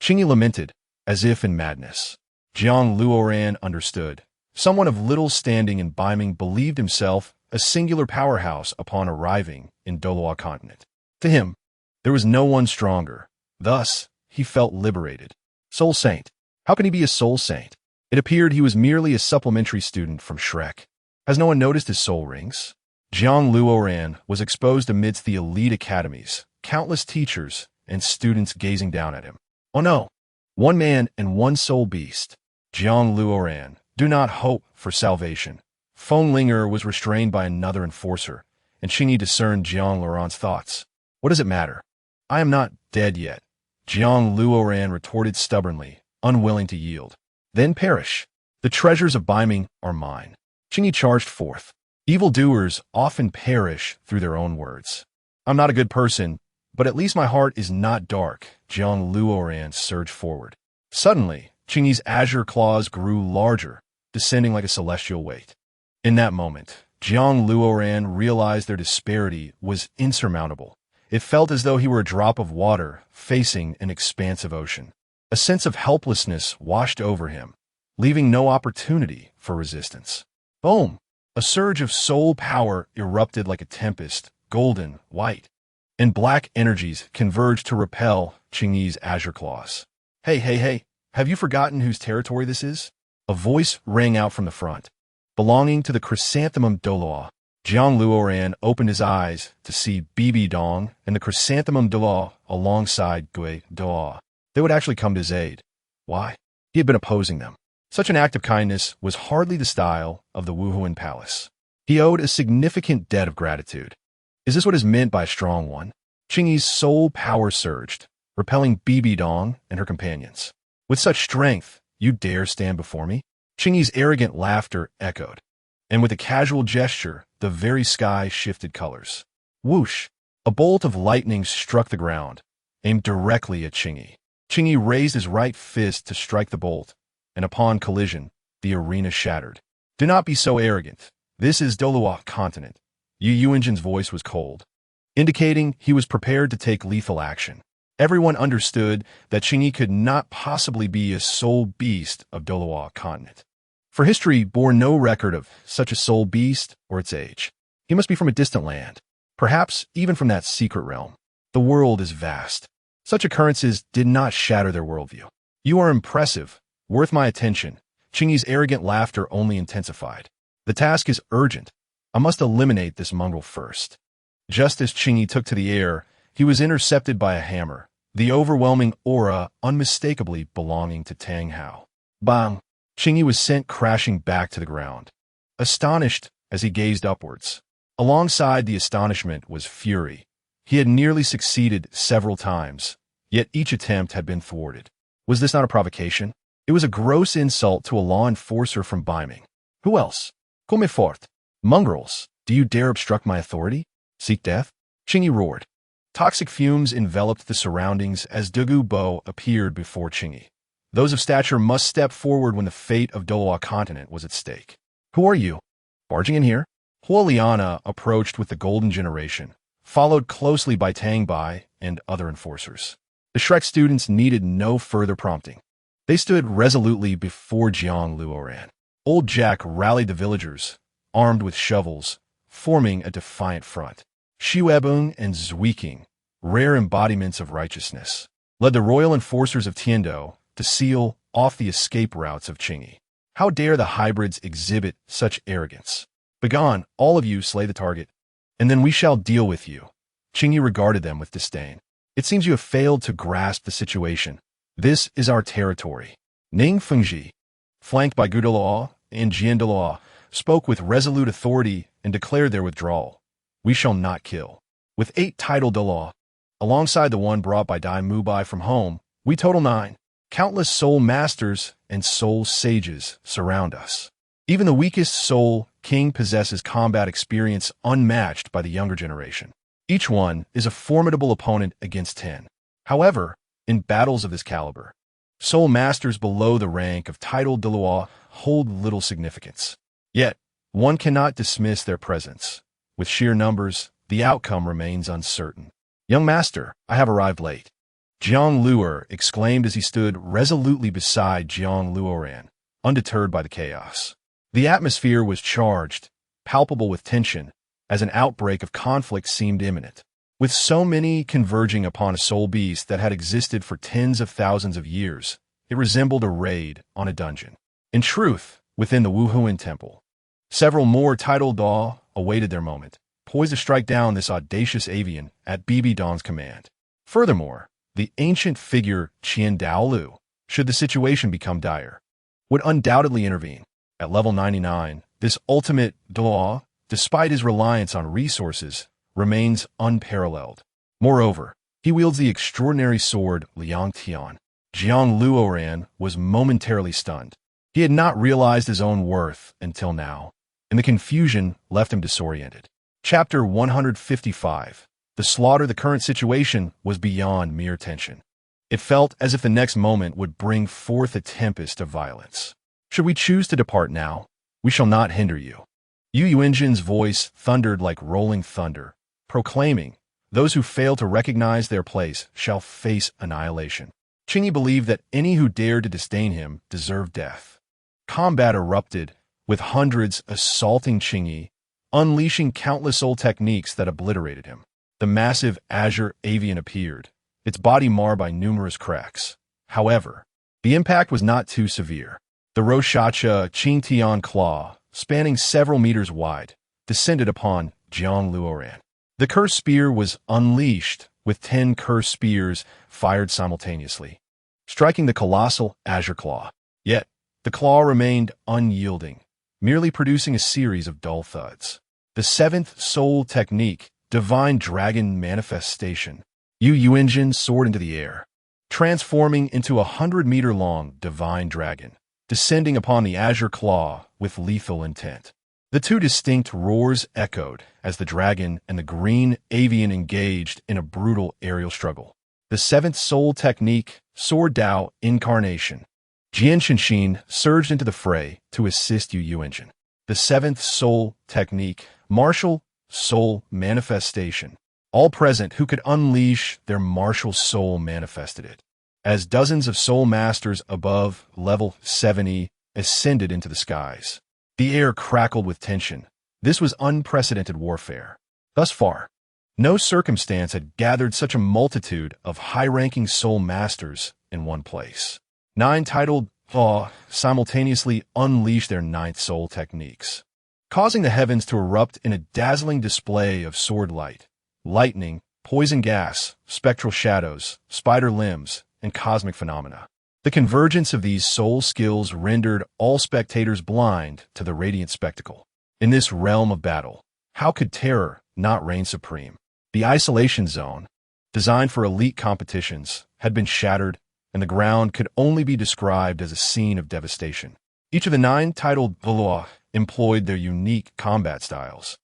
Qingyi lamented, as if in madness. Jiang Luoran understood. Someone of little standing in Beiming believed himself a singular powerhouse upon arriving in Doloa continent. To him, there was no one stronger. Thus, he felt liberated. Soul Saint. How can he be a soul saint? It appeared he was merely a supplementary student from Shrek. Has no one noticed his soul rings? Jiang Luoran was exposed amidst the elite academies, countless teachers and students gazing down at him. Oh no! One man and one soul beast. Jiang Luoran, do not hope for salvation. Feng Linger was restrained by another enforcer, and Qingyi discerned Jiang Luoran's thoughts. What does it matter? I am not dead yet. Jiang Luoran retorted stubbornly, unwilling to yield. Then perish. The treasures of Beiming are mine. Qingyi charged forth. Evildoers often perish through their own words. I'm not a good person, but at least my heart is not dark. Jiang Luoran surged forward. Suddenly, Qingyi's azure claws grew larger, descending like a celestial weight. In that moment, Jiang Luoran realized their disparity was insurmountable. It felt as though he were a drop of water facing an expansive ocean. A sense of helplessness washed over him, leaving no opportunity for resistance. Boom! A surge of soul power erupted like a tempest, golden, white, and black energies converged to repel Qingyi's azure claws. Hey, have you forgotten whose territory this is? A voice rang out from the front. Belonging to the Chrysanthemum Doloa, Jiang Luoran opened his eyes to see Bibi Dong and the Chrysanthemum Doloa alongside Gui Doloa. They would actually come to his aid. Why? He had been opposing them. Such an act of kindness was hardly the style of the Wuhuan Palace. He owed a significant debt of gratitude. Is this what is meant by a strong one? Qingyi's soul power surged, repelling Bibi Dong and her companions. With such strength, you dare stand before me? Qingyi's arrogant laughter echoed, and with a casual gesture, the very sky shifted colors. Whoosh! A bolt of lightning struck the ground, aimed directly at Qingyi. Qingyi raised his right fist to strike the bolt, and upon collision, the arena shattered. Do not be so arrogant. This is Doloa continent. Yu Yuanjin's voice was cold, indicating he was prepared to take lethal action. Everyone understood that Qingyi could not possibly be a soul beast of Doloa continent, for history bore no record of such a soul beast or its age. He must be from a distant land, perhaps even from that secret realm. The world is vast. Such occurrences did not shatter their worldview. You are impressive, worth my attention. Qingyi's arrogant laughter only intensified. The task is urgent. I must eliminate this mongrel first. Just as Qingyi took to the air, he was intercepted by a hammer, the overwhelming aura unmistakably belonging to Tang Hao. Bang! Qingyi was sent crashing back to the ground, astonished as he gazed upwards. Alongside the astonishment was fury. He had nearly succeeded several times, yet each attempt had been thwarted. Was this not a provocation? It was a gross insult to a law enforcer from Beiming. Who else? Come fort. Mongrels, do you dare obstruct my authority? Seek death? Qingyi roared. Toxic fumes enveloped the surroundings as Dugu Bo appeared before Qingyi. Those of stature must step forward when the fate of Doloa continent was at stake. Who are you? Barging in here? Huoliana approached with the Golden Generation, followed closely by Tang Bai and other enforcers. The Shrek students needed no further prompting. They stood resolutely before Jiang Luoran. Old Jack rallied the villagers, armed with shovels, forming a defiant front. Shiwebung and Zwiking, rare embodiments of righteousness, led the royal enforcers of Tiando to seal off the escape routes of Qingyi. How dare the hybrids exhibit such arrogance? Begone, all of you, slay the target, and then we shall deal with you. Qingyi regarded them with disdain. It seems you have failed to grasp the situation. This is our territory. Ning Fengji, flanked by Gudoloa and Jiandoloa, spoke with resolute authority and declared their withdrawal. We shall not kill. With 8 titled Doloa, alongside the one brought by Dai Mubai from home, we total 9. Countless soul masters and soul sages surround us. Even the weakest soul king possesses combat experience unmatched by the younger generation. Each one is a formidable opponent against 10. However, in battles of this caliber, soul masters below the rank of titled Doloa hold little significance. Yet, one cannot dismiss their presence. With sheer numbers, the outcome remains uncertain. "Young master, I have arrived late," Jiang Luo exclaimed as he stood resolutely beside Jiang Luoran, undeterred by the chaos. The atmosphere was charged, palpable with tension, as an outbreak of conflict seemed imminent. With so many converging upon a soul beast that had existed for tens of thousands of years, it resembled a raid on a dungeon. In truth, within the Wuhuan temple, several more titled Daw awaited their moment, poised to strike down this audacious avian at BB Dong's command. Furthermore, the ancient figure Qian Daolu, should the situation become dire, would undoubtedly intervene. At level 99, this ultimate Daw, despite his reliance on resources, remains unparalleled. Moreover, he wields the extraordinary sword Liang Tian. Jiang Luoran was momentarily stunned. He had not realized his own worth until now, and the confusion left him disoriented. Chapter 155. The slaughter. The current situation was beyond mere tension. It felt as if the next moment would bring forth a tempest of violence. "Should we choose to depart now, we shall not hinder you." Yu Yuanjin's voice thundered like rolling thunder, proclaiming, "Those who fail to recognize their place shall face annihilation." Qingyi believed that any who dared to disdain him deserved death. Combat erupted, with hundreds assaulting Qingyi, unleashing countless old techniques that obliterated him. The massive azure avian appeared, its body marred by numerous cracks. However, the impact was not too severe. The Roshacha Qingtian claw, spanning several meters wide, descended upon Jiang Luoran. The cursed spear was unleashed, with 10 cursed spears fired simultaneously, striking the colossal azure claw. Yet, the claw remained unyielding, merely producing a series of dull thuds. The seventh soul technique, Divine Dragon Manifestation. Yu Yuanjin soared into the air, transforming into a 100-meter-long divine dragon, descending upon the azure claw with lethal intent. The two distinct roars echoed as the dragon and the green avian engaged in a brutal aerial struggle. The seventh soul technique, Sword Dao Incarnation. Jian Shinshin surged into the fray to assist Yu Yuanjin. The seventh soul technique, Martial Soul Manifestation. All present who could unleash their martial soul manifested it. As dozens of soul masters above level 70 ascended into the skies, the air crackled with tension. This was unprecedented warfare. Thus far, no circumstance had gathered such a multitude of high-ranking soul masters in one place. 9 titled Daw simultaneously unleashed their 9th soul techniques, causing the heavens to erupt in a dazzling display of sword light, lightning, poison gas, spectral shadows, spider limbs, and cosmic phenomena. The convergence of these soul skills rendered all spectators blind to the radiant spectacle. In this realm of battle, how could terror not reign supreme? The isolation zone, designed for elite competitions, had been shattered, and the ground could only be described as a scene of devastation. Each of the 9 titled Daw employed their unique combat styles,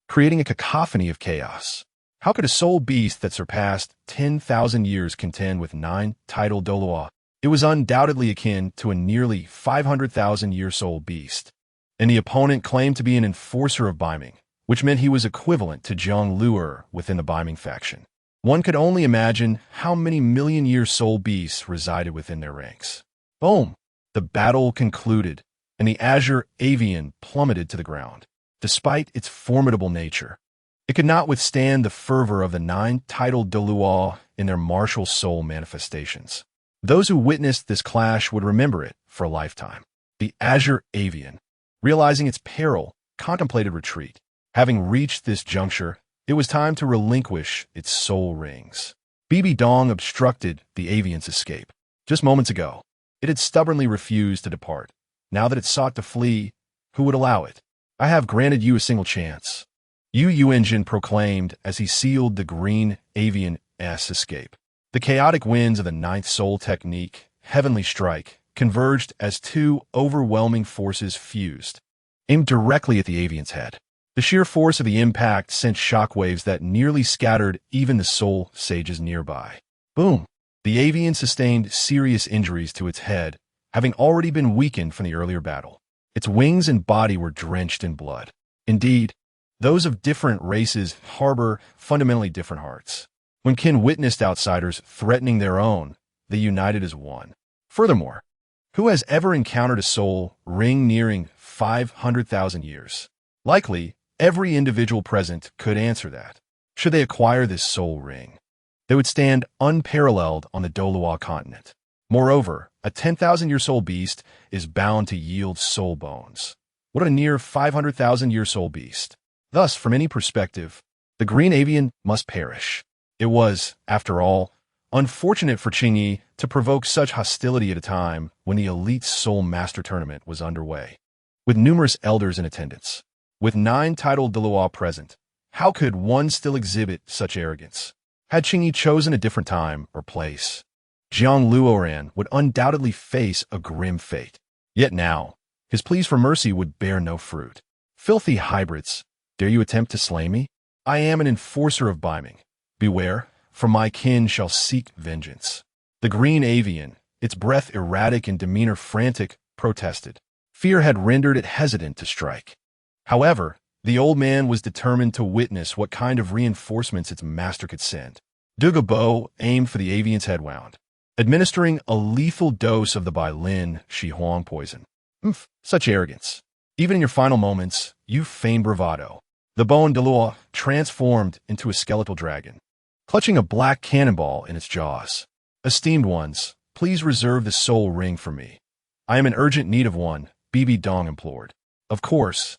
creating a cacophony of chaos. How could a soul beast that surpassed 10,000 years contend with 9 titled Daw? It was undoubtedly akin to a nearly 500,000-year soul beast, and the opponent claimed to be an enforcer of Biming, which meant he was equivalent to Jiang Luo within the Biming faction. One could only imagine how many million-year soul beasts resided within their ranks. Boom! The battle concluded, and the azure avian plummeted to the ground. Despite its formidable nature, it could not withstand the fervor of the 9 titled Daluo in their martial soul manifestations. Those who witnessed this clash would remember it for a lifetime. The azure avian, realizing its peril, contemplated retreat. Having reached this juncture, it was time to relinquish its soul rings. BB Dong obstructed the avian's escape. Just moments ago, it had stubbornly refused to depart. Now that it sought to flee, who would allow it? "I have granted you a single chance," Yu Yuanjin proclaimed as he sealed the green avian's escape. The chaotic winds of the 9th soul technique, Heavenly Strike, converged as 2 overwhelming forces fused, aimed directly at the avian's head. The sheer force of the impact sent shockwaves that nearly scattered even the soul sages nearby. Boom! The avian sustained serious injuries to its head, having already been weakened from the earlier battle. Its wings and body were drenched in blood. Indeed, those of different races harbor fundamentally different hearts. When Qin witnessed outsiders threatening their own, they united as one. Furthermore, who has ever encountered a soul ring nearing 500,000 years? Likely, every individual present could answer that. Should they acquire this soul ring, they would stand unparalleled on the Dolua continent. Moreover, a 10,000-year soul beast is bound to yield soul bones. What a near 500,000-year soul beast. Thus, from any perspective, the green avian must perish. It was, after all, unfortunate for Qingyi to provoke such hostility at a time when the elite Soul Master Tournament was underway. With numerous elders in attendance, with 9 titled Dolua present, how could one still exhibit such arrogance? Had Qingyi chosen a different time or place, Jiang Luoran would undoubtedly face a grim fate. Yet now, his pleas for mercy would bear no fruit. Filthy hybrids, dare you attempt to slay me? I am an enforcer of Biming. Beware, for my kin shall seek vengeance. The green avian, its breath erratic and demeanor frantic, protested. Fear had rendered it hesitant to strike. However, the old man was determined to witness what kind of reinforcements its master could send. Dugabo aimed for the avian's head wound, administering a lethal dose of the Bai Lin Shi Huang poison. Such arrogance. Even in your final moments, you feign bravado. The bone Dolua transformed into a skeletal dragon, clutching a black cannonball in its jaws. Esteemed ones, please reserve the soul ring for me. I am in urgent need of one, Bibi Dong implored. Of course,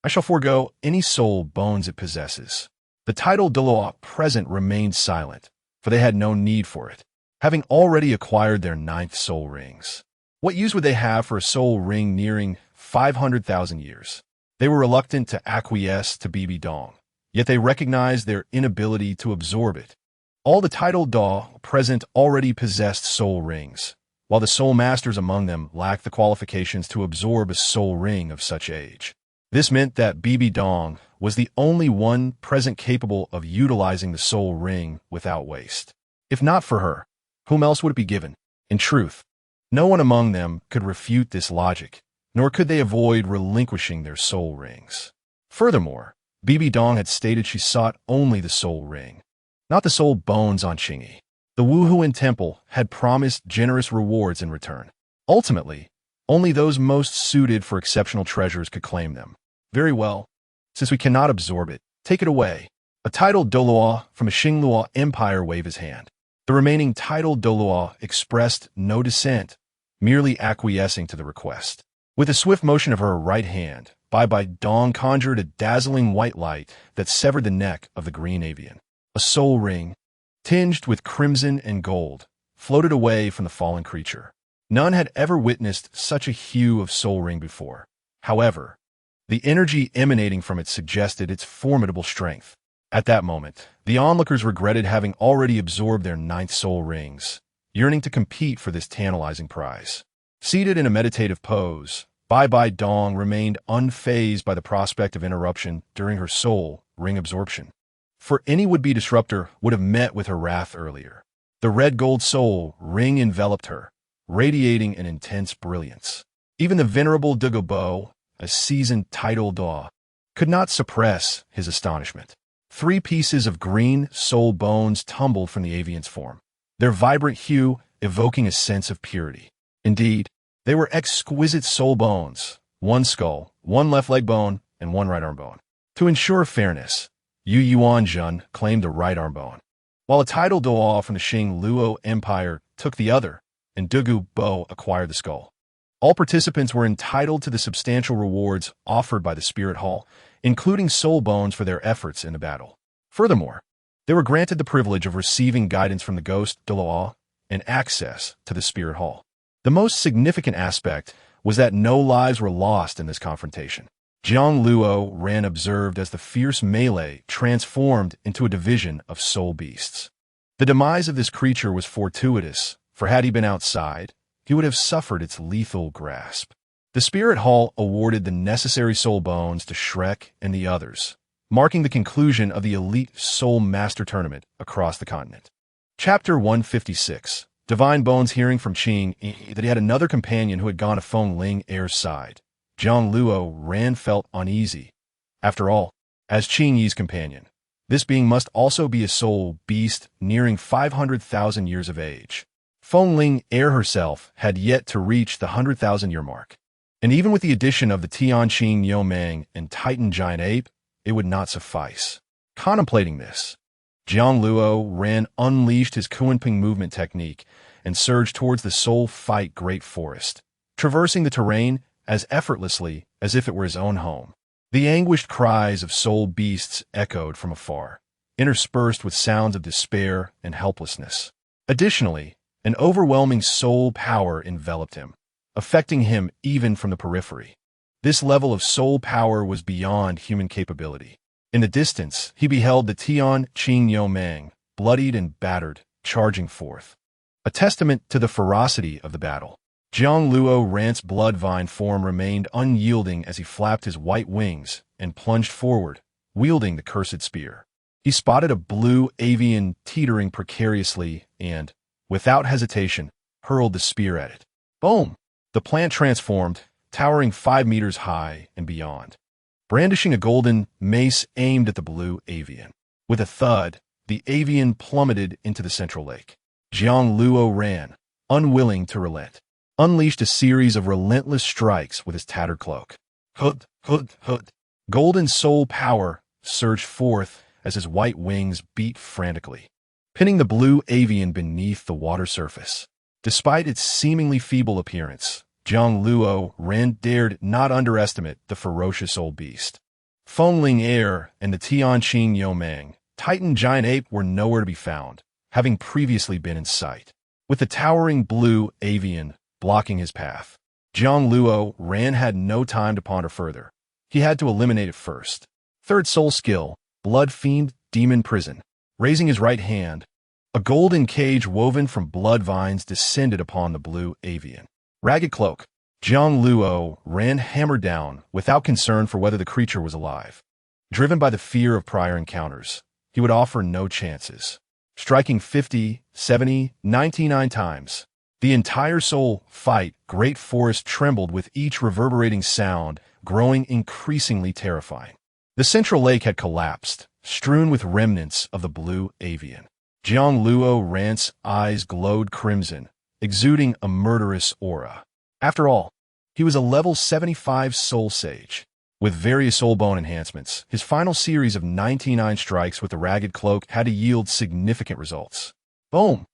I shall forego any soul bones it possesses. The titled Dolua present remained silent, for they had no need for it, having already acquired their 9th soul rings. What use would they have for a soul ring nearing 500,000 years? They were reluctant to acquiesce to Bibi Dong, yet they recognized their inability to absorb it. All the titled Da present already possessed soul rings, while the soul masters among them lacked the qualifications to absorb a soul ring of such age. This meant that Bibi Dong was the only one present capable of utilizing the soul ring without waste. If not for her, whom else would it be given? In truth, no one among them could refute this logic, nor could they avoid relinquishing their soul rings. Furthermore, Bibi Dong had stated she sought only the soul ring, not the soul bones on Qingyi. The Wuhuan Temple had promised generous rewards in return. Ultimately, only those most suited for exceptional treasures could claim them. Very well. Since we cannot absorb it, take it away. A titled Dolua from a Xinglua empire waved his hand. The remaining titled Dolua expressed no dissent, merely acquiescing to the request. With a swift motion of her right hand, Bai Dong conjured a dazzling white light that severed the neck of the green avian. A soul ring, tinged with crimson and gold, floated away from the fallen creature. None had ever witnessed such a hue of soul ring before. However, the energy emanating from it suggested its formidable strength. At that moment, the onlookers regretted having already absorbed their 9th soul rings, yearning to compete for this tantalizing prize. Seated in a meditative pose, Bai Dong remained unfazed by the prospect of interruption during her soul ring absorption. For any would-be disruptor would have met with her wrath earlier. The red gold soul ring enveloped her, radiating an intense brilliance. Even the venerable Dugabo, a seasoned titled Da, could not suppress his astonishment. 3 pieces of green soul bones tumbled from the avian's form, their vibrant hue evoking a sense of purity. Indeed, they were exquisite soul bones, 1 skull, 1 left leg bone, and 1 right arm bone. To ensure fairness, Yu Yuanjun claimed the right arm bone, while a titled Doa from the Xing Luo Empire took the other, and Dugu Bo acquired the skull. All participants were entitled to the substantial rewards offered by the Spirit Hall, including soul bones for their efforts in the battle. Furthermore, they were granted the privilege of receiving guidance from the Ghost Dolua and access to the Spirit Hall. The most significant aspect was that no lives were lost in this confrontation. Jiang Luo Ren observed as the fierce melee transformed into a division of soul beasts. The demise of this creature was fortuitous, for had he been outside, he would have suffered its lethal grasp. The Spirit Hall awarded the necessary soul bones to Shrek and the others, marking the conclusion of the elite Soul Master Tournament across the continent. Chapter 156. Divine Bones hearing from Qing that he had another companion who had gone to Feng Ling Heir's side, Zhang Luo Ran felt uneasy. After all, as Qing Yi's companion, this being must also be a soul beast nearing 500,000 years of age. Fengling Heir herself had yet to reach the 100,000-year mark. And even with the addition of the Tianqing Yomeng and Titan Giant Ape, it would not suffice. Contemplating this, Zhang Luo Ran unleashed his Kunpeng movement technique and surged towards the Soul Fight Great Forest, traversing the terrain as effortlessly as if it were his own home. The anguished cries of soul beasts echoed from afar, interspersed with sounds of despair and helplessness. Additionally, an overwhelming soul power enveloped him, affecting him even from the periphery. This level of soul power was beyond human capability. In the distance, he beheld the Tianqing Yomeng, bloodied and battered, charging forth. A testament to the ferocity of the battle. Zhang Luo Ran's blood-vine form remained unyielding as he flapped his white wings and plunged forward, wielding the cursed spear. He spotted a blue avian teetering precariously and, without hesitation, hurled the spear at it. Boom! The plant transformed, towering 5 meters high and beyond, brandishing a golden mace aimed at the blue avian. With a thud, the avian plummeted into the central lake. Zhang Luo Ran, unwilling to relent, unleashed a series of relentless strikes with his tattered cloak. Hud, hud, hud. Golden soul power surged forth as his white wings beat frantically, pinning the blue avian beneath the water surface. Despite its seemingly feeble appearance, Zhang Luo Ran dared not underestimate the ferocious old beast. Fengling Heir and the Tianqing Yomeng, Titan Giant Ape, were nowhere to be found, having previously been in sight. With the towering blue avian blocking his path, Zhang Luo Ran had no time to ponder further. He had to eliminate it first. Third soul skill, Blood Fiend Demon Prison. Raising his right hand, a golden cage woven from blood vines descended upon the blue avian. Ragged Cloak. Zhang Luo Ran hammered down without concern for whether the creature was alive. Driven by the fear of prior encounters, he would offer no chances. Striking 50, 70, 99 times. The entire Soul Fight Great Forest trembled with each reverberating sound, growing increasingly terrifying. The central lake had collapsed, strewn with remnants of the blue avian. Zhang Luo Ran's eyes glowed crimson, exuding a murderous aura. After all, he was a level 75 Soul Sage. With various soul bone enhancements, his final series of 99 strikes with the Ragged Cloak had to yield significant results. Boom!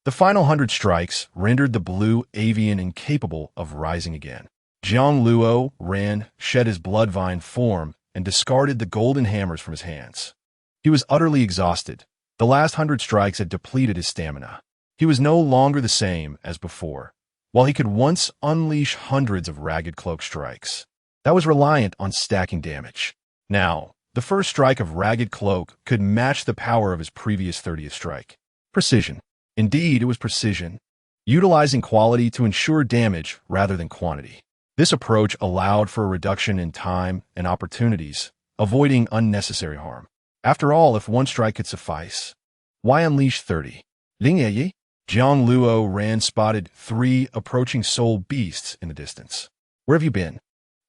The final 100 strikes rendered the blue avian incapable of rising again. Zhang Luo Ran shed his bloodvine form and discarded the golden hammers from his hands. He was utterly exhausted. The last 100 strikes had depleted his stamina. He was no longer the same as before. While he could once unleash hundreds of Ragged Cloak strikes, that was reliant on stacking damage. Now, the first strike of Ragged Cloak could match the power of his previous 30th strike. Precision. Indeed, it was precision, utilizing quality to ensure damage rather than quantity. This approach allowed for a reduction in time and opportunities, avoiding unnecessary harm. After all, if one strike could suffice, why unleash 30? Ling Ye? Zhang Luo Ran spotted 3 approaching soul beasts in the distance. Where have you been?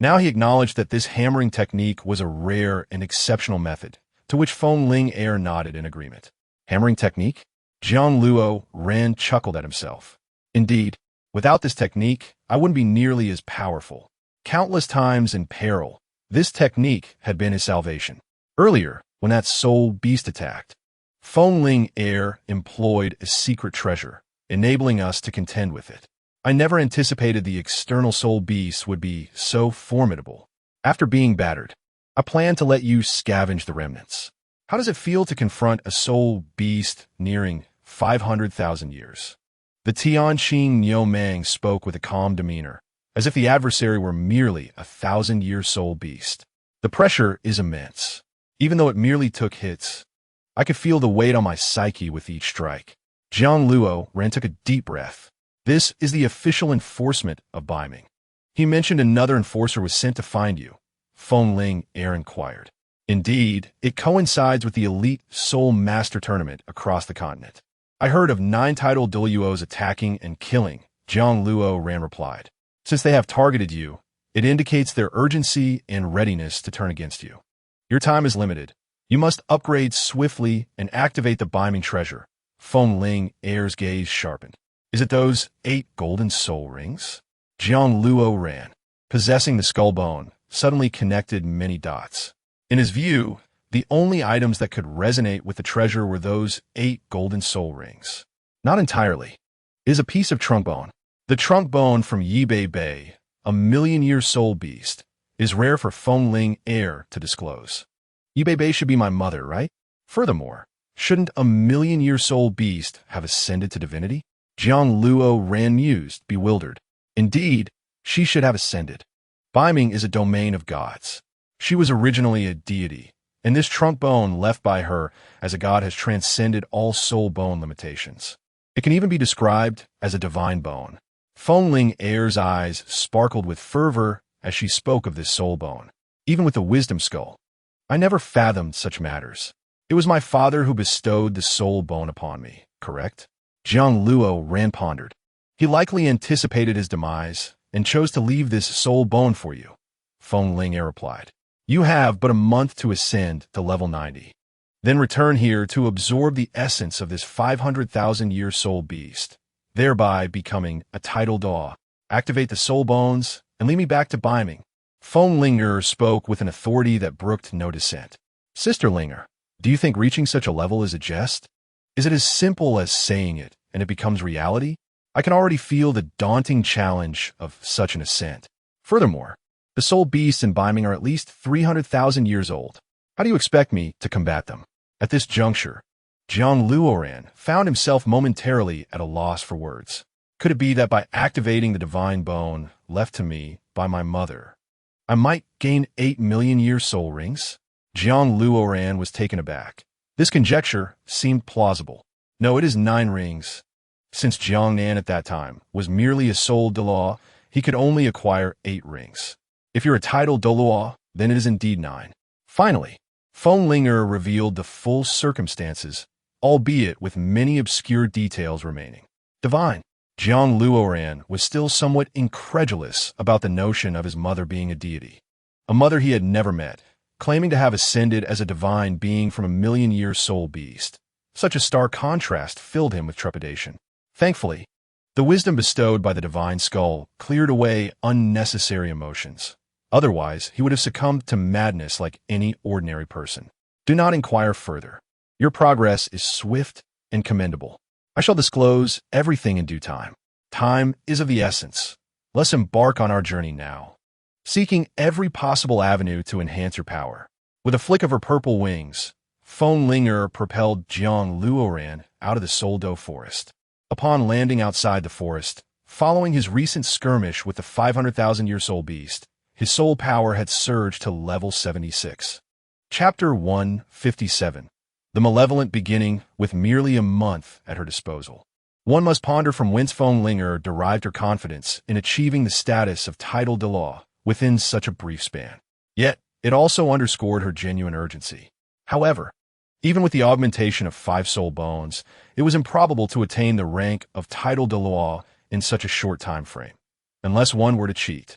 Now he acknowledged that this hammering technique was a rare and exceptional method, to which Fengling Heir nodded in agreement. Hammering technique? Zhang Luo Ran chuckled at himself. Indeed, without this technique, I wouldn't be nearly as powerful. Countless times in peril, this technique had been his salvation. Earlier, when that soul beast attacked, Fengling Heir employed a secret treasure, enabling us to contend with it. I never anticipated the external soul beast would be so formidable. After being battered, I plan to let you scavenge the remnants. How does it feel to confront a soul beast nearing 500,000 years? The Tianqing Yomeng spoke with a calm demeanor, as if the adversary were merely a 1,000-year soul beast. The pressure is immense. Even though it merely took hits, I could feel the weight on my psyche with each strike. Zhang Luo Ran took a deep breath. This is the official enforcement of Baiming. He mentioned another enforcer was sent to find you. Fengling Heir inquired. Indeed, it coincides with the elite Soul Master Tournament across the continent. I heard of 9 titled Duos attacking and killing, Zhang Luo Ran replied. Since they have targeted you, It indicates their urgency and readiness to turn against you. Your time is limited. You must upgrade swiftly and activate the Biming treasure. Feng Ling Heir's gaze sharpened. Is it those 8 golden soul rings? Jiang Luo ran, possessing the skull bone, suddenly connected many dots. In his view, the only items that could resonate with the treasure were those 8 golden soul rings. Not entirely. It is a piece of trunk bone. The trunk bone from Yibei Bay, a million-year soul beast, is rare for Feng Ling Heir to disclose. Yibei Bay should be my mother, right? Furthermore, shouldn't a million-year soul beast have ascended to divinity? Jiang Luo ran mused, bewildered. Indeed, she should have ascended. Biming is a domain of gods. She was originally a deity, and this trunk bone left by her as a god has transcended all soul bone limitations. It can even be described as a divine bone. Feng Ling Heir's eyes sparkled with fervor as she spoke of this soul bone, even with the wisdom skull. I never fathomed such matters. It was my father who bestowed the soul bone upon me, correct? Jiang Luo ran pondered. He likely anticipated his demise and chose to leave this soul bone for you. Feng Ling Heir replied. You have but a month to ascend to level 90. Then return here to absorb the essence of this 500,000-year soul beast, thereby becoming a tidal daw. Activate the soul bones and lead me back to Biming. Feng Ling Heir spoke with an authority that brooked no dissent. Sister Ling Heir, do you think reaching such a level is a jest? Is it as simple as saying it and it becomes reality? I can already feel the daunting challenge of such an ascent. Furthermore, the soul beasts in Biming are at least 300,000 years old. How do you expect me to combat them? At this juncture, Jiang Luoran found himself momentarily at a loss for words. Could it be that by activating the divine bone left to me by my mother, I might gain 8 million-year soul rings? Jiang Luoran was taken aback. This conjecture seemed plausible. No, it is 9 rings. Since Jiang Nan at that time was merely a soul de law, he could only acquire 8 rings. If you're a title de law, then it is indeed 9. Finally, Feng Ling Heir revealed the full circumstances, albeit with many obscure details remaining. Divine. Jiang Luoran was still somewhat incredulous about the notion of his mother being a deity. A mother he had never met, claiming to have ascended as a divine being from a million-year soul beast. Such a stark contrast filled him with trepidation. Thankfully, the wisdom bestowed by the divine skull cleared away unnecessary emotions. Otherwise, he would have succumbed to madness like any ordinary person. Do not inquire further. Your progress is swift and commendable. I shall disclose everything in due time. Time is of the essence. Let's embark on our journey now. Seeking every possible avenue to enhance your power. With a flick of her purple wings, Feng Ling Heir propelled Jiang Luoran out of the Soldo forest. Upon landing outside the forest, following his recent skirmish with the 500,000-year soul beast, his soul power had surged to level 76. Chapter 157. The Malevolent Beginning with merely a month at her disposal. One must ponder from whence Feng Ling Heir derived her confidence in achieving the status of title de law within such a brief span. Yet, it also underscored her genuine urgency. However, even with the augmentation of 5 soul bones, it was improbable to attain the rank of title de law in such a short time frame, unless one were to cheat.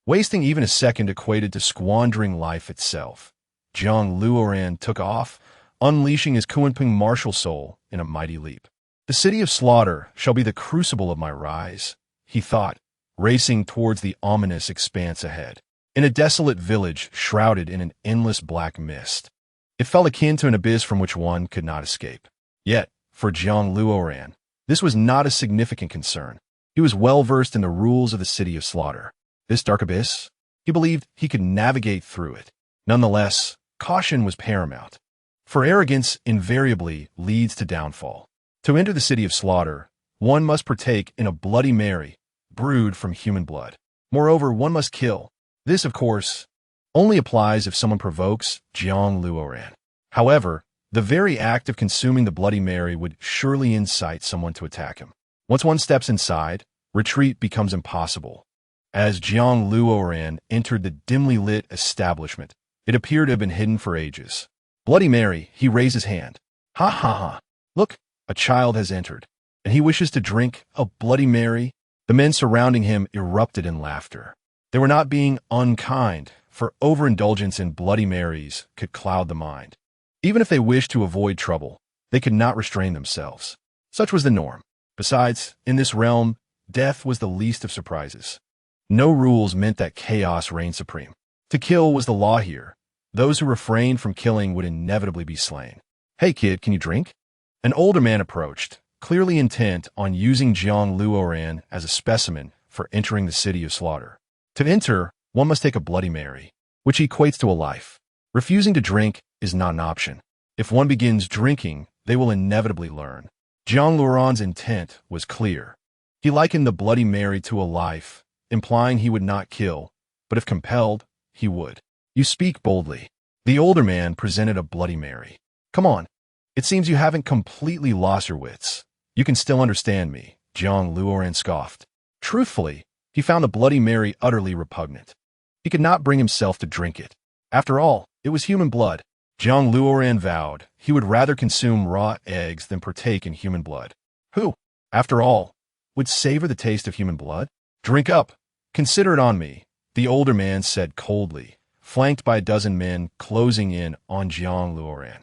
Wasting even a second equated to squandering life itself. Jiang Luoran took off, unleashing his Kunpeng martial soul in a mighty leap. The city of slaughter shall be the crucible of my rise, he thought, racing towards the ominous expanse ahead. In a desolate village shrouded in an endless black mist, it felt akin to an abyss from which one could not escape. Yet, for Jiang Luoran, this was not a significant concern. He was well versed in the rules of the city of slaughter. This dark abyss, he believed he could navigate through it. Nonetheless, caution was paramount. For arrogance invariably leads to downfall. To enter the city of slaughter, one must partake in a Bloody Mary, brewed from human blood. Moreover, one must kill. This, of course, only applies if someone provokes Jiang Luoran. However, the very act of consuming the Bloody Mary would surely incite someone to attack him. Once one steps inside, retreat becomes impossible. As Jiang Luoran entered the dimly lit establishment, it appeared to have been hidden for ages. Bloody Mary, he raised his hand. Ha ha ha. Look, a child has entered, and he wishes to drink a Bloody Mary. The men surrounding him erupted in laughter. They were not being unkind, for overindulgence in Bloody Marys could cloud the mind. Even if they wished to avoid trouble, they could not restrain themselves. Such was the norm. Besides, in this realm, death was the least of surprises. No rules meant that chaos reigned supreme. To kill was the law here. Those who refrained from killing would inevitably be slain. "Hey kid, can you drink?" An older man approached, clearly intent on using Jiang Luoran as a specimen for entering the city of slaughter. To enter, one must take a Bloody Mary, which equates to a life. Refusing to drink is not an option. If one begins drinking, they will inevitably learn. Jiang Luoran's intent was clear. He likened the Bloody Mary to a life, implying he would not kill, but if compelled, he would. "You speak boldly." The older man presented a Bloody Mary. "Come on. It seems you haven't completely lost your wits. You can still understand me," Jiang Luoran scoffed. Truthfully, he found the Bloody Mary utterly repugnant. He could not bring himself to drink it. After all, it was human blood. Jiang Luoran vowed he would rather consume raw eggs than partake in human blood. Who, after all, would savor the taste of human blood? "Drink up. Consider it on me," the older man said coldly, flanked by a dozen men closing in on Jiang Luoran.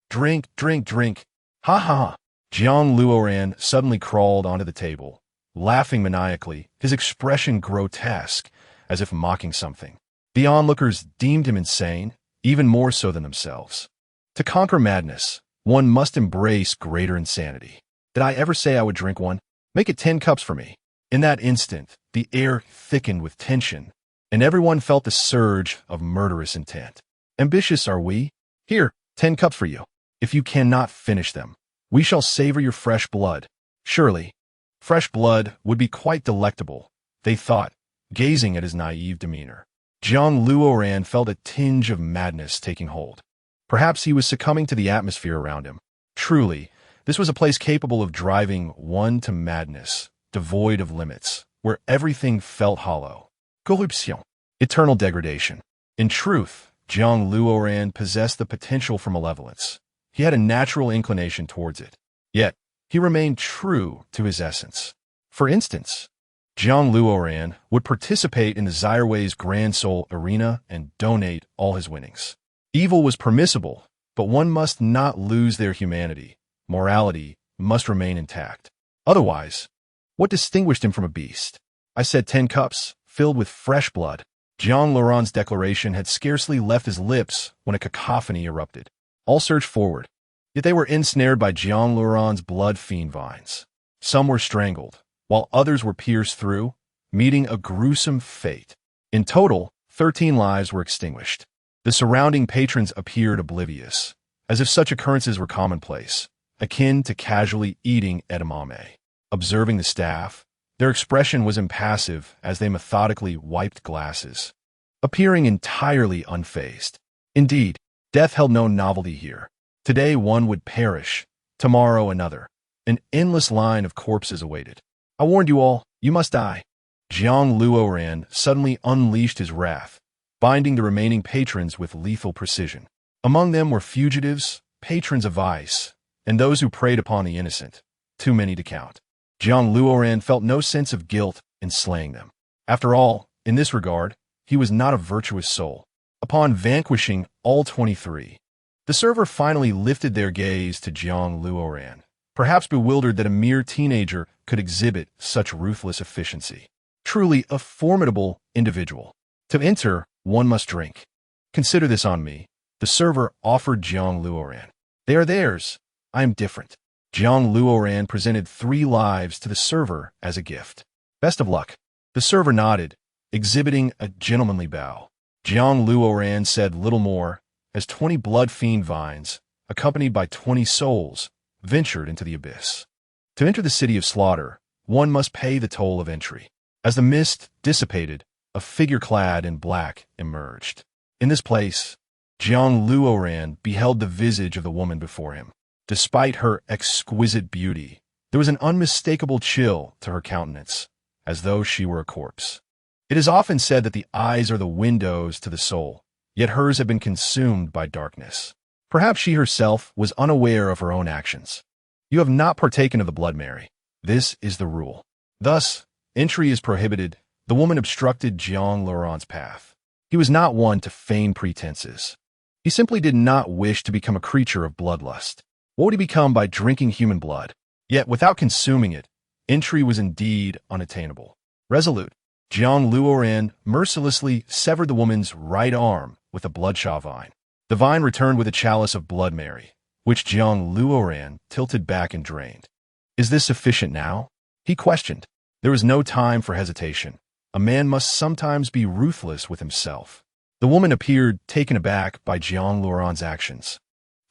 "Drink, drink, drink. Ha ha ha." Jiang Luoran suddenly crawled onto the table, laughing maniacally, his expression grotesque, as if mocking something. The onlookers deemed him insane, even more so than themselves. To conquer madness, one must embrace greater insanity. "Did I ever say I would drink one? Make it 10 cups for me." In that instant, the air thickened with tension, and everyone felt the surge of murderous intent. "Ambitious are we? Here, 10 cups for you. If you cannot finish them, we shall savor your fresh blood." Surely, fresh blood would be quite delectable, they thought, gazing at his naive demeanor. Jiang Luoran felt a tinge of madness taking hold. Perhaps he was succumbing to the atmosphere around him. Truly, this was a place capable of driving one to madness, devoid of limits, where everything felt hollow. Corruption. Eternal degradation. In truth, Jiang Luoran possessed the potential for malevolence. He had a natural inclination towards it. Yet, he remained true to his essence. For instance, Jiang Luoran would participate in the Zyreway's Grand Soul Arena and donate all his winnings. Evil was permissible, but one must not lose their humanity. Morality must remain intact. Otherwise, what distinguished him from a beast? I said 10 cups, filled with fresh blood. Jiang Luoran's declaration had scarcely left his lips when a cacophony erupted. All surged forward, yet they were ensnared by Jiang Luoran's blood-fiend vines. Some were strangled, while others were pierced through, meeting a gruesome fate. In total, 13 lives were extinguished. The surrounding patrons appeared oblivious, as if such occurrences were commonplace, akin to casually eating edamame. Observing the staff, their expression was impassive as they methodically wiped glasses, appearing entirely unfazed. Indeed, death held no novelty here. Today one would perish, tomorrow another. An endless line of corpses awaited. "I warned you all, you must die." Jiang Luoran suddenly unleashed his wrath, binding the remaining patrons with lethal precision. Among them were fugitives, patrons of vice, and those who preyed upon the innocent, too many to count. Jiang Luoran felt no sense of guilt in slaying them. After all, in this regard, he was not a virtuous soul. Upon vanquishing all 23, the server finally lifted their gaze to Jiang Luoran, perhaps bewildered that a mere teenager could exhibit such ruthless efficiency. Truly a formidable individual. To enter, one must drink. "Consider this on me," the server offered Jiang Luoran. "They are theirs. I am different." Jiang Luoran presented 3 lives to the server as a gift. "Best of luck." The server nodded, exhibiting a gentlemanly bow. Jiang Luoran said little more, as 20 blood-fiend vines, accompanied by 20 souls, ventured into the abyss. To enter the city of slaughter, one must pay the toll of entry. As the mist dissipated, a figure clad in black emerged. In this place, Jiang Luoran beheld the visage of the woman before him. Despite her exquisite beauty, there was an unmistakable chill to her countenance, as though she were a corpse. It is often said that the eyes are the windows to the soul, yet hers had been consumed by darkness. Perhaps she herself was unaware of her own actions. "You have not partaken of the Blood Mary. This is the rule. Thus, entry is prohibited, The woman obstructed Jiang Luoran's path. He was not one to feign pretenses. He simply did not wish to become a creature of bloodlust. What would he become by drinking human blood? Yet, without consuming it, entry was indeed unattainable. Resolute, Jiang Luoran mercilessly severed the woman's right arm with a bloodshot vine. The vine returned with a chalice of blood Mary, which Jiang Luoran tilted back and drained. Is this sufficient now? He questioned. There was no time for hesitation. A man must sometimes be ruthless with himself. The woman appeared taken aback by Jiang Luoran's actions,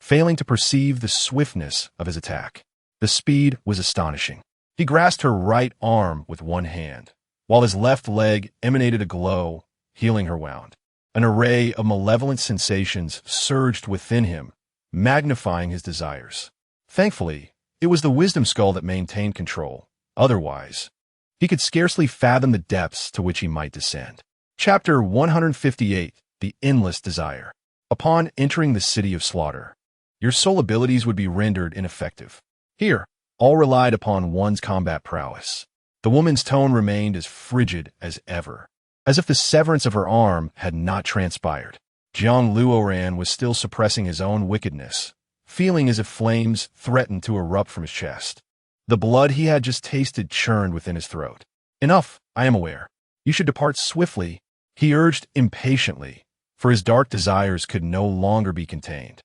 failing to perceive the swiftness of his attack. The speed was astonishing. He grasped her right arm with one hand, while his left leg emanated a glow, healing her wound. An array of malevolent sensations surged within him, magnifying his desires. Thankfully, it was the wisdom skull that maintained control. Otherwise, he could scarcely fathom the depths to which he might descend. Chapter 158, The Endless Desire. Upon entering the city of slaughter, your soul abilities would be rendered ineffective. Here, all relied upon one's combat prowess. The woman's tone remained as frigid as ever, as if the severance of her arm had not transpired. Jiang Luoran was still suppressing his own wickedness, feeling as if flames threatened to erupt from his chest. The blood he had just tasted churned within his throat. Enough, I am aware. You should depart swiftly, he urged impatiently, for his dark desires could no longer be contained.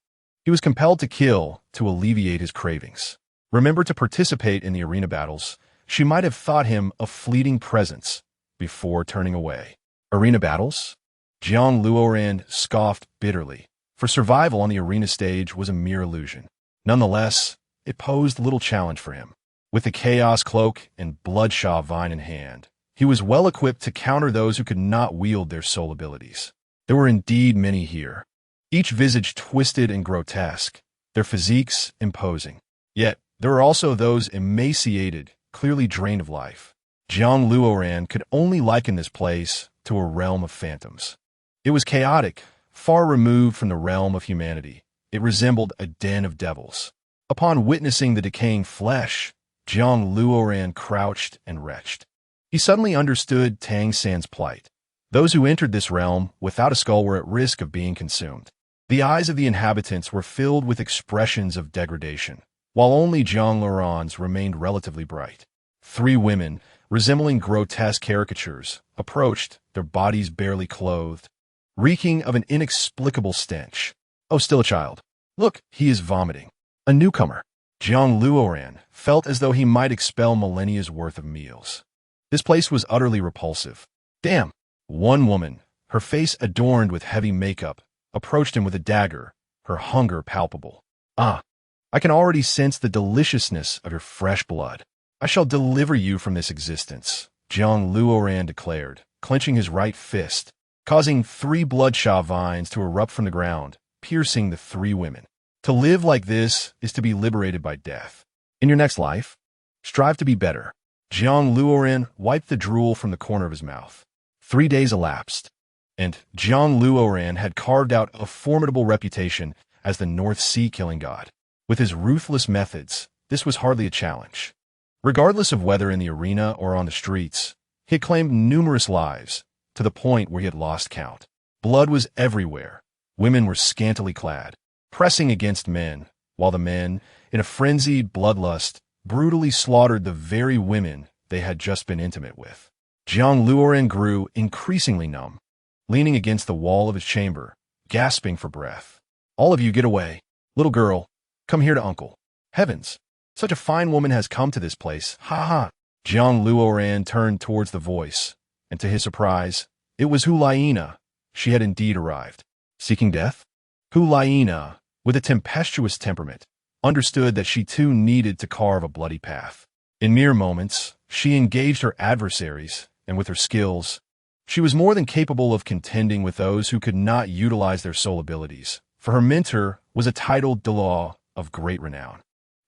He was compelled to kill to alleviate his cravings. Remember to participate in the arena battles. She might have thought him a fleeting presence before turning away. Arena battles? Jiang Luoran scoffed bitterly, for survival on the arena stage was a mere illusion. Nonetheless, it posed little challenge for him. With the Chaos Cloak and Bloodshot Vine in hand, he was well equipped to counter those who could not wield their soul abilities. There were indeed many here, each visage twisted and grotesque, their physiques imposing. Yet, there were also those emaciated, clearly drained of life. Jiang Luoran could only liken this place to a realm of phantoms. It was chaotic, far removed from the realm of humanity. It resembled a den of devils. Upon witnessing the decaying flesh, Jiang Luoran crouched and retched. He suddenly understood Tang San's plight. Those who entered this realm without a skull were at risk of being consumed. The eyes of the inhabitants were filled with expressions of degradation, while only Jiang Luoran's remained relatively bright. 3 women, resembling grotesque caricatures, approached, their bodies barely clothed, reeking of an inexplicable stench. Oh, still a child. Look, he is vomiting. A newcomer. Jiang Luoran felt as though he might expel millennia's worth of meals. This place was utterly repulsive. Damn! One woman, her face adorned with heavy makeup, approached him with a dagger, her hunger palpable. Ah, I can already sense the deliciousness of your fresh blood. I shall deliver you from this existence, Jiang Luoran declared, clenching his right fist, causing 3 bloodshot vines to erupt from the ground, piercing the 3 women. To live like this is to be liberated by death. In your next life, strive to be better. Jiang Luoran wiped the drool from the corner of his mouth. 3 days elapsed, and Jiang Luoran had carved out a formidable reputation as the North Sea killing god. With his ruthless methods, this was hardly a challenge. Regardless of whether in the arena or on the streets, he had claimed numerous lives, to the point where he had lost count. Blood was everywhere. Women were scantily clad, pressing against men, while the men, in a frenzied bloodlust, brutally slaughtered the very women they had just been intimate with. Jiang Luoran grew increasingly numb, leaning against the wall of his chamber, gasping for breath. All of you get away. Little girl, come here to uncle. Heavens, such a fine woman has come to this place. Ha ha. Jiang Luoran turned towards the voice, and to his surprise, it was Hulaina. She had indeed arrived. Seeking death? Hulaina, with a tempestuous temperament, understood that she too needed to carve a bloody path. In mere moments, she engaged her adversaries, and with her skills, she was more than capable of contending with those who could not utilize their soul abilities, for her mentor was a titled Doloa of great renown.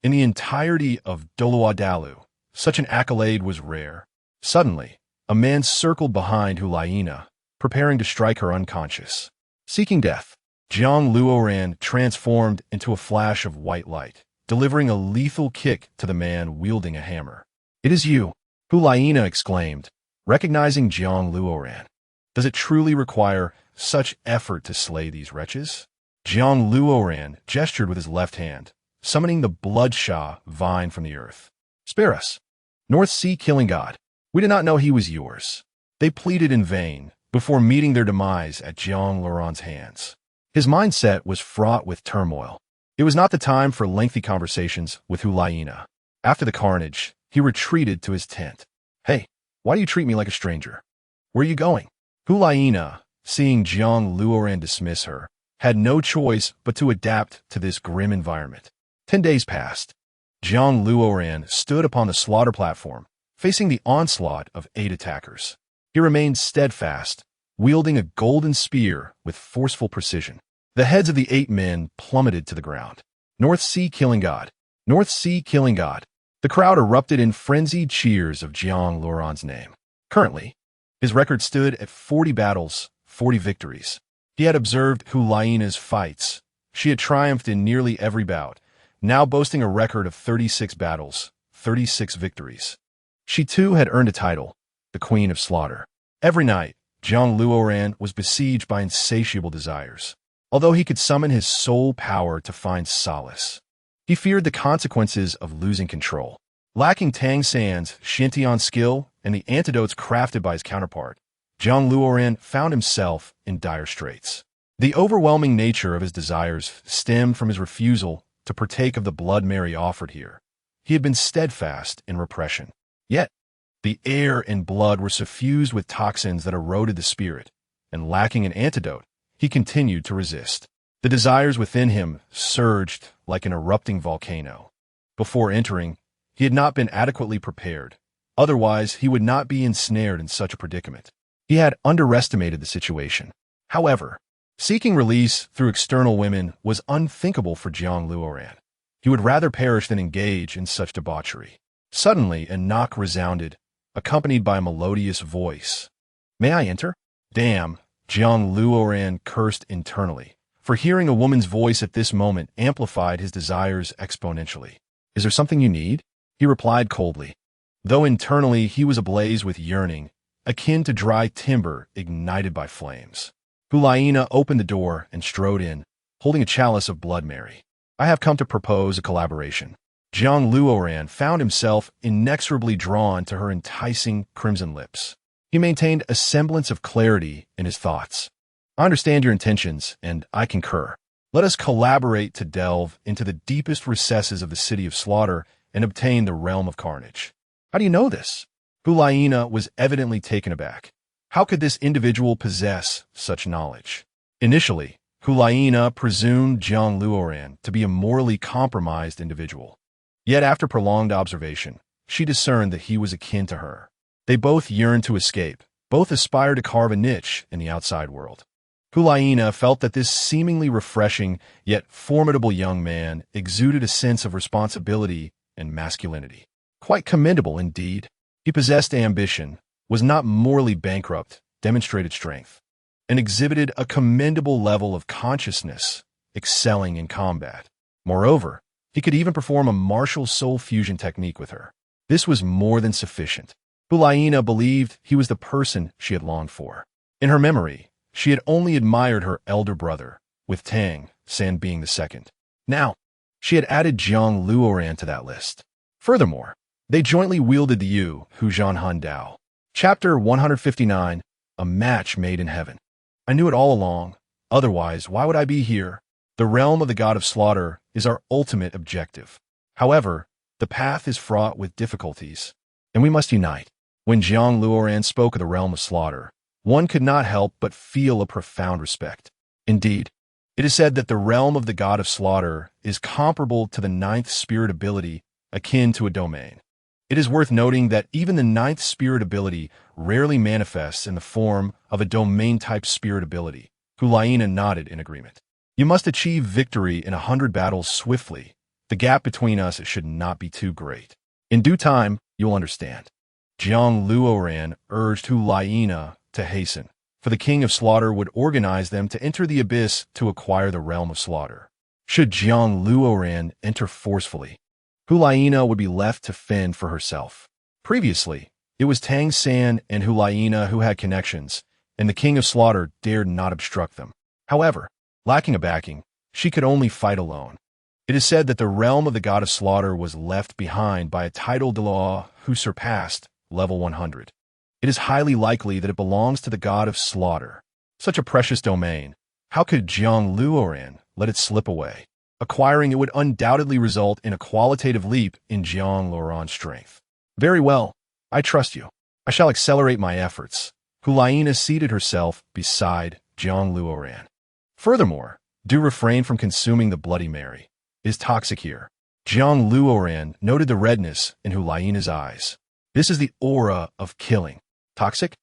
In the entirety of Doloa Dalu, such an accolade was rare. Suddenly, a man circled behind Hulaina, preparing to strike her unconscious. Seeking death, Jiang Luoran transformed into a flash of white light, delivering a lethal kick to the man wielding a hammer. It is you, Hulaina exclaimed, recognizing Jiang Luoran. Does it truly require such effort to slay these wretches? Jiang Luoran gestured with his left hand, summoning the Bloodshaw vine from the earth. Spare us, North Sea killing god. We did not know he was yours. They pleaded in vain before meeting their demise at Jiang Luoran's hands. His mindset was fraught with turmoil. It was not the time for lengthy conversations with Hulaina. After the carnage, he retreated to his tent. Hey, why do you treat me like a stranger? Where are you going? Hulaina, seeing Jiang Luoran dismiss her, had no choice but to adapt to this grim environment. 10 days passed. Jiang Luoran stood upon the slaughter platform, facing the onslaught of 8 attackers. He remained steadfast, wielding a golden spear with forceful precision. The heads of the 8 men plummeted to the ground. North Sea killing god. North Sea killing god. The crowd erupted in frenzied cheers of Jiang Luoran's name. Currently, his record stood at 40 battles, 40 victories. He had observed Hulaina's fights. She had triumphed in nearly every bout, now boasting a record of 36 battles, 36 victories. She too had earned a title, the Queen of Slaughter. Every night, Jiang Luoran was besieged by insatiable desires. Although he could summon his soul power to find solace, he feared the consequences of losing control. Lacking Tang San's Shintian skill and the antidotes crafted by his counterpart, Jiang Luoran found himself in dire straits. The overwhelming nature of his desires stemmed from his refusal to partake of the blood Mary offered here. He had been steadfast in repression. Yet, the air and blood were suffused with toxins that eroded the spirit, and lacking an antidote, he continued to resist. The desires within him surged like an erupting volcano. Before entering, he had not been adequately prepared. Otherwise, he would not be ensnared in such a predicament. He had underestimated the situation. However, seeking release through external women was unthinkable for Jiang Luoran. He would rather perish than engage in such debauchery. Suddenly, a knock resounded, accompanied by a melodious voice. "May I enter?" "Damn," Jiang Luoran cursed internally, for hearing a woman's voice at this moment amplified his desires exponentially. "Is there something you need?" he replied coldly. Though internally he was ablaze with yearning, akin to dry timber ignited by flames. Hulaina opened the door and strode in, holding a chalice of blood Mary. "I have come to propose a collaboration." Jiang Luoran found himself inexorably drawn to her enticing crimson lips. He maintained a semblance of clarity in his thoughts. "I understand your intentions, and I concur. Let us collaborate to delve into the deepest recesses of the city of slaughter and obtain the realm of carnage." "How do you know this?" Hulaina was evidently taken aback. How could this individual possess such knowledge? Initially, Hulaina presumed Jiang Luoran to be a morally compromised individual. Yet after prolonged observation, she discerned that he was akin to her. They both yearned to escape, both aspired to carve a niche in the outside world. Hulaina felt that this seemingly refreshing yet formidable young man exuded a sense of responsibility and masculinity. Quite commendable indeed. He possessed ambition, was not morally bankrupt, demonstrated strength, and exhibited a commendable level of consciousness, excelling in combat. Moreover, he could even perform a martial soul fusion technique with her. This was more than sufficient. Hulaina believed he was the person she had longed for. In her memory, she had only admired her elder brother, with Tang San being the second. Now, she had added Jiang Luoran to that list. Furthermore, they jointly wielded the Yu Hujan Han Dao. Chapter 159, A Match Made in Heaven. I knew it all along. Otherwise, why would I be here? The realm of the god of slaughter is our ultimate objective. However, the path is fraught with difficulties, and we must unite. When Jiang Luoran spoke of the realm of slaughter, one could not help but feel a profound respect. Indeed, it is said that the realm of the god of slaughter is comparable to the 9th spirit ability, akin to a domain. It is worth noting that even the 9th spirit ability rarely manifests in the form of a domain-type spirit ability. Hulaina nodded in agreement. You must achieve victory in 100 battles swiftly. The gap between us should not be too great. In due time, you'll understand. Jiang Luoran urged Hulaina to hasten, for the king of slaughter would organize them to enter the abyss to acquire the realm of slaughter. Should Jiang Luoran enter forcefully, Hulaina would be left to fend for herself. Previously, It was Tang San and Hulayina who had connections, and the King of Slaughter dared not obstruct them. However, lacking a backing, she could only fight alone. It is said that the realm of the god of slaughter was left behind by a title de law who surpassed level 100. It is highly likely that it belongs to the god of slaughter. Such a precious domain. How could Jiang Luoran let it slip away? Acquiring it would undoubtedly result in a qualitative leap in Jiang Luoran's strength. Very well, I trust you. I shall accelerate my efforts. Hulayina seated herself beside Jiang Luoran. Furthermore, do refrain from consuming the Bloody Mary. It is toxic here. Jiang Luoran noted the redness in Hulayina's eyes. This is the aura of killing. Toxic?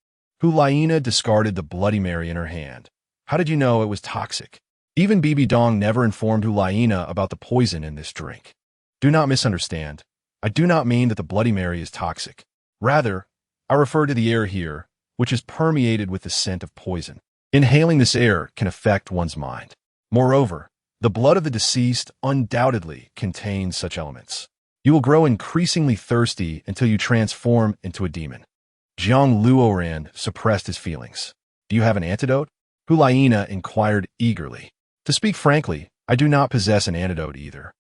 Hulayina discarded the Bloody Mary in her hand. How did you know it was toxic? Even Bibi Dong never informed Hulayina about the poison in this drink. Do not misunderstand. I do not mean that the Bloody Mary is toxic. Rather, I refer to the air here, which is permeated with the scent of poison. Inhaling this air can affect one's mind. Moreover, the blood of the deceased undoubtedly contains such elements. You will grow increasingly thirsty until you transform into a demon. Jiang Luoran suppressed his feelings. Do you have an antidote? Hulayina inquired eagerly. To speak frankly, I do not possess an antidote either,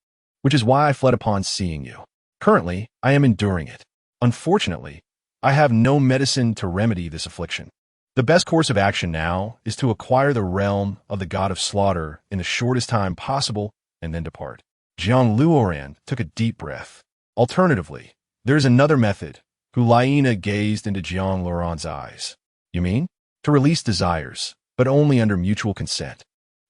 which is why I fled upon seeing you. Currently, I am enduring it. Unfortunately, I have no medicine to remedy this affliction. The best course of action now is to acquire the realm of the god of slaughter in the shortest time possible and then depart. Jiang Luoran took a deep breath. Alternatively, there is another method. Hulayina gazed into Jiang Luoran's eyes. You mean? To release desires, but only under mutual consent.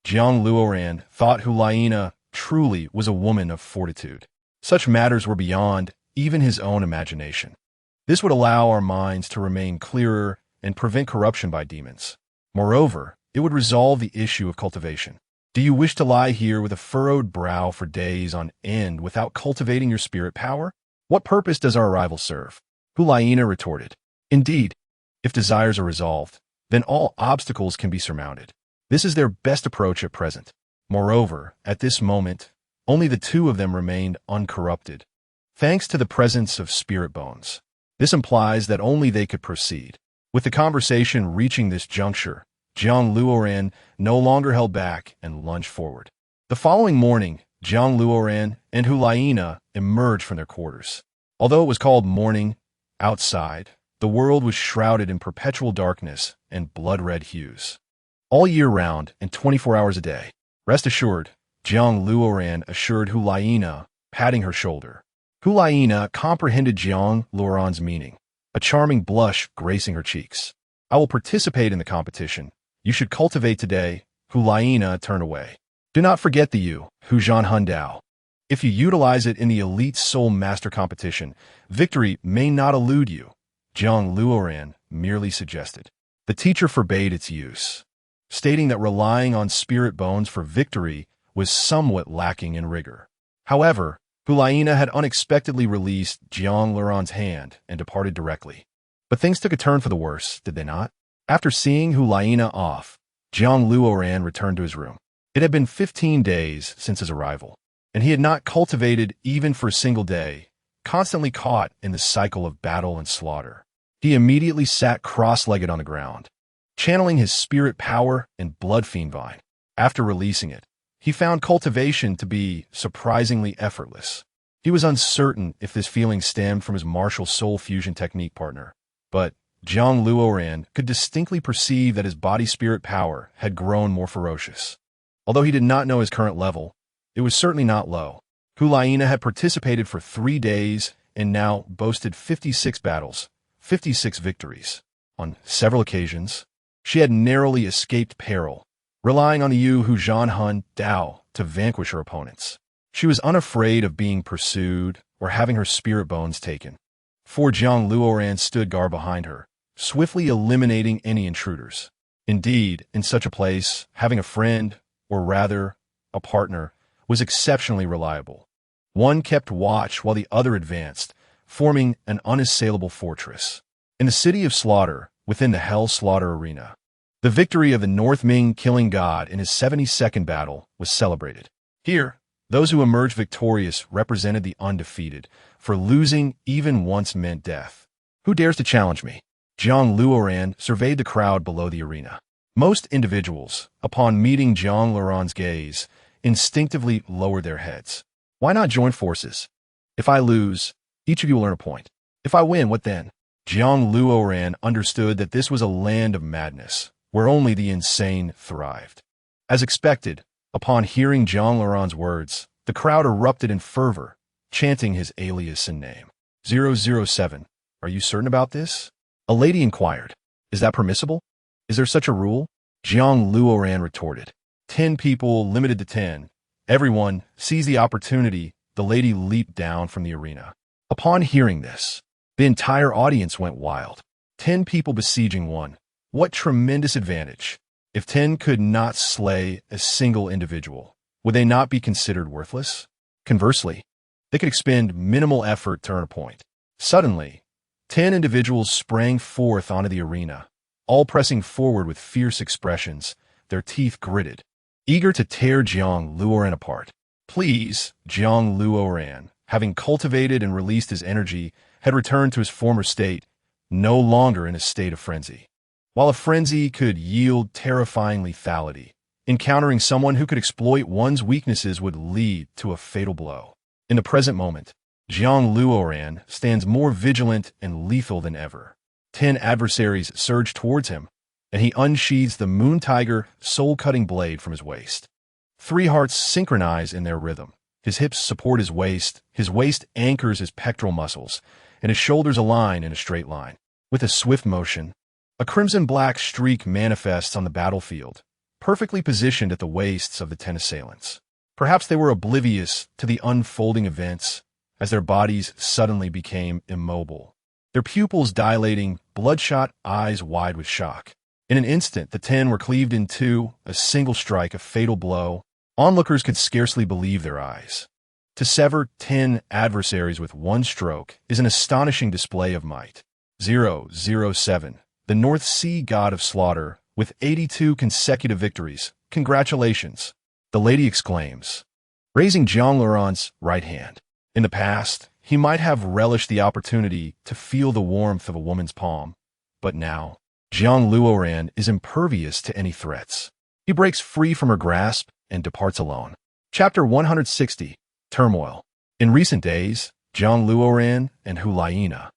Jiang Luoran thought Hulayina truly was a woman of fortitude. Such matters were beyond even his own imagination. This would allow our minds to remain clearer and prevent corruption by demons. Moreover, it would resolve the issue of cultivation. Do you wish to lie here with a furrowed brow for days on end without cultivating your spirit power? What purpose does our arrival serve? Hulayina retorted. Indeed, if desires are resolved, then all obstacles can be surmounted. This is their best approach at present. Moreover, at this moment, only the two of them remained uncorrupted, thanks to the presence of spirit bones. This implies that only they could proceed. With the conversation reaching this juncture, Jiang Luoran no longer held back and lunged forward. The following morning, Jiang Luoran and Hulayina emerged from their quarters. Although it was called morning, outside, the world was shrouded in perpetual darkness and blood-red hues. All year round and 24 hours a day. Rest assured, Jiang Luoran assured Hulayina, patting her shoulder. Hulayina comprehended Jiang Luoran's meaning, a charming blush gracing her cheeks. I will participate in the competition. You should cultivate today. Hulayina turned away. Do not forget the Yu, Hujan Hundao. If you utilize it in the Elite Soul Master competition, victory may not elude you, Jiang Luoran merely suggested. The teacher forbade its use, stating that relying on spirit bones for victory was somewhat lacking in rigor. However, Hulayina had unexpectedly released Jiang Luoran's hand and departed directly. But things took a turn for the worse, did they not? After seeing Hulayina off, Jiang Luoran returned to his room. It had been 15 days since his arrival, and he had not cultivated even for a single day, constantly caught in the cycle of battle and slaughter. He immediately sat cross-legged on the ground, channeling his spirit power and blood fiend vine. After releasing it, he found cultivation to be surprisingly effortless. He was uncertain if this feeling stemmed from his martial soul fusion technique partner, but Jiang Luoran could distinctly perceive that his body-spirit power had grown more ferocious. Although he did not know his current level, it was certainly not low. Hulayina had participated for 3 days and now boasted 56 battles, 56 victories. On several occasions, she had narrowly escaped peril, relying on the Yu Hujan Hun Dao to vanquish her opponents. She was unafraid of being pursued or having her spirit bones taken. For Jiang Luoran stood guard behind her, swiftly eliminating any intruders. Indeed, in such a place, having a friend, or rather, a partner, was exceptionally reliable. One kept watch while the other advanced, forming an unassailable fortress. In the city of slaughter, within the Hell Slaughter Arena, the victory of the North Ming killing god in his 72nd battle was celebrated. Here, those who emerged victorious represented the undefeated, for losing even once meant death. Who dares to challenge me? Jiang Luoran surveyed the crowd below the arena. Most individuals, upon meeting Jiang Luoran's gaze, instinctively lowered their heads. Why not join forces? If I lose, each of you will earn a point. If I win, what then? Jiang Luoran understood that this was a land of madness, where only the insane thrived. As expected, upon hearing Jiang Luoran's words, the crowd erupted in fervor, chanting his alias and name. 007. Are you certain about this? A lady inquired. Is that permissible? Is there such a rule? Jiang Luoran retorted. 10 people limited to 10. Everyone seized the opportunity. The lady leaped down from the arena. Upon hearing this, the entire audience went wild. 10 people besieging one. What tremendous advantage. If 10 could not slay a single individual, would they not be considered worthless? Conversely, they could expend minimal effort to earn a point. Suddenly, 10 individuals sprang forth onto the arena, all pressing forward with fierce expressions, their teeth gritted, eager to tear Jiang Luoran apart. Please, Jiang Luoran, having cultivated and released his energy, had returned to his former state, no longer in a state of frenzy. While a frenzy could yield terrifying lethality, encountering someone who could exploit one's weaknesses would lead to a fatal blow. In the present moment, Jiang Luoran stands more vigilant and lethal than ever. 10 adversaries surge towards him, and he unsheathes the Moon Tiger soul-cutting blade from his waist. 3 hearts synchronize in their rhythm. His hips support his waist anchors his pectoral muscles, and his shoulders align in a straight line. With a swift motion, a crimson-black streak manifests on the battlefield, perfectly positioned at the waists of the 10 assailants. Perhaps they were oblivious to the unfolding events, as their bodies suddenly became immobile, their pupils dilating, bloodshot eyes wide with shock. In an instant, the 10 were cleaved in two, a single strike, a fatal blow. Onlookers could scarcely believe their eyes. To sever 10 adversaries with one stroke is an astonishing display of might. 007. The North Sea god of slaughter, with 82 consecutive victories. Congratulations, the lady exclaims, raising Jiang Luoran's right hand. In the past, he might have relished the opportunity to feel the warmth of a woman's palm, but now, Jiang Luoran is impervious to any threats. He breaks free from her grasp and departs alone. Chapter 160. Turmoil. In recent days, Jiang Luoran and Hulaina,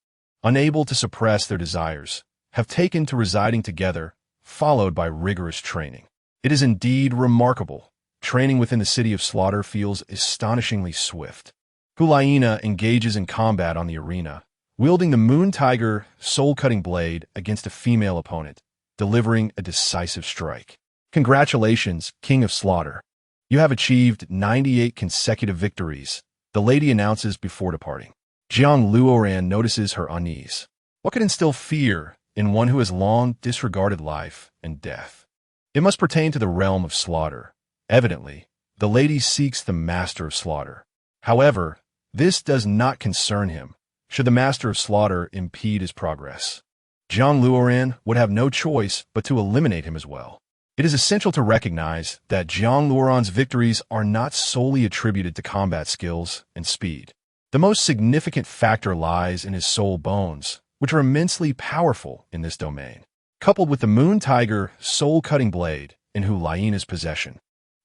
unable to suppress their desires, have taken to residing together, followed by rigorous training. It is indeed remarkable. Training within the city of slaughter feels astonishingly swift. Hulaina engages in combat on the arena, wielding the Moon Tiger soul-cutting blade against a female opponent, delivering a decisive strike. Congratulations, King of Slaughter. You have achieved 98 consecutive victories, the lady announces before departing. Jiang Luoran notices her unease. What could instill fear in one who has long disregarded life and death? It must pertain to the realm of slaughter. Evidently, the lady seeks the master of slaughter. However, this does not concern him, should the master of slaughter impede his progress. Jiang Luoran would have no choice but to eliminate him as well. It is essential to recognize that Jiang Luoran's victories are not solely attributed to combat skills and speed. The most significant factor lies in his soul bones, which are immensely powerful in this domain. Coupled with the Moon Tiger soul-cutting blade in Hulaina's possession,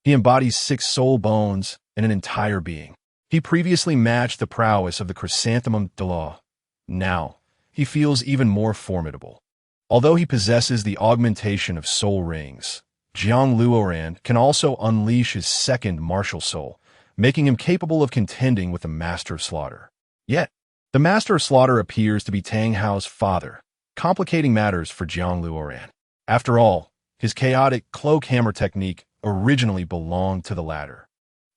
he embodies 6 soul bones and an entire being. He previously matched the prowess of the Chrysanthemum de Law. Now, he feels even more formidable. Although he possesses the augmentation of soul rings, Jiang Luoran can also unleash his second martial soul, making him capable of contending with the Master of Slaughter. Yet, the Master of Slaughter appears to be Tang Hao's father, complicating matters for Jiang Luoran. After all, his chaotic cloak hammer technique originally belonged to the latter.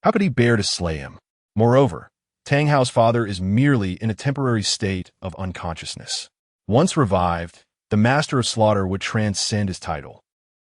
How could he bear to slay him? Moreover, Tang Hao's father is merely in a temporary state of unconsciousness. Once revived, the Master of Slaughter would transcend his title,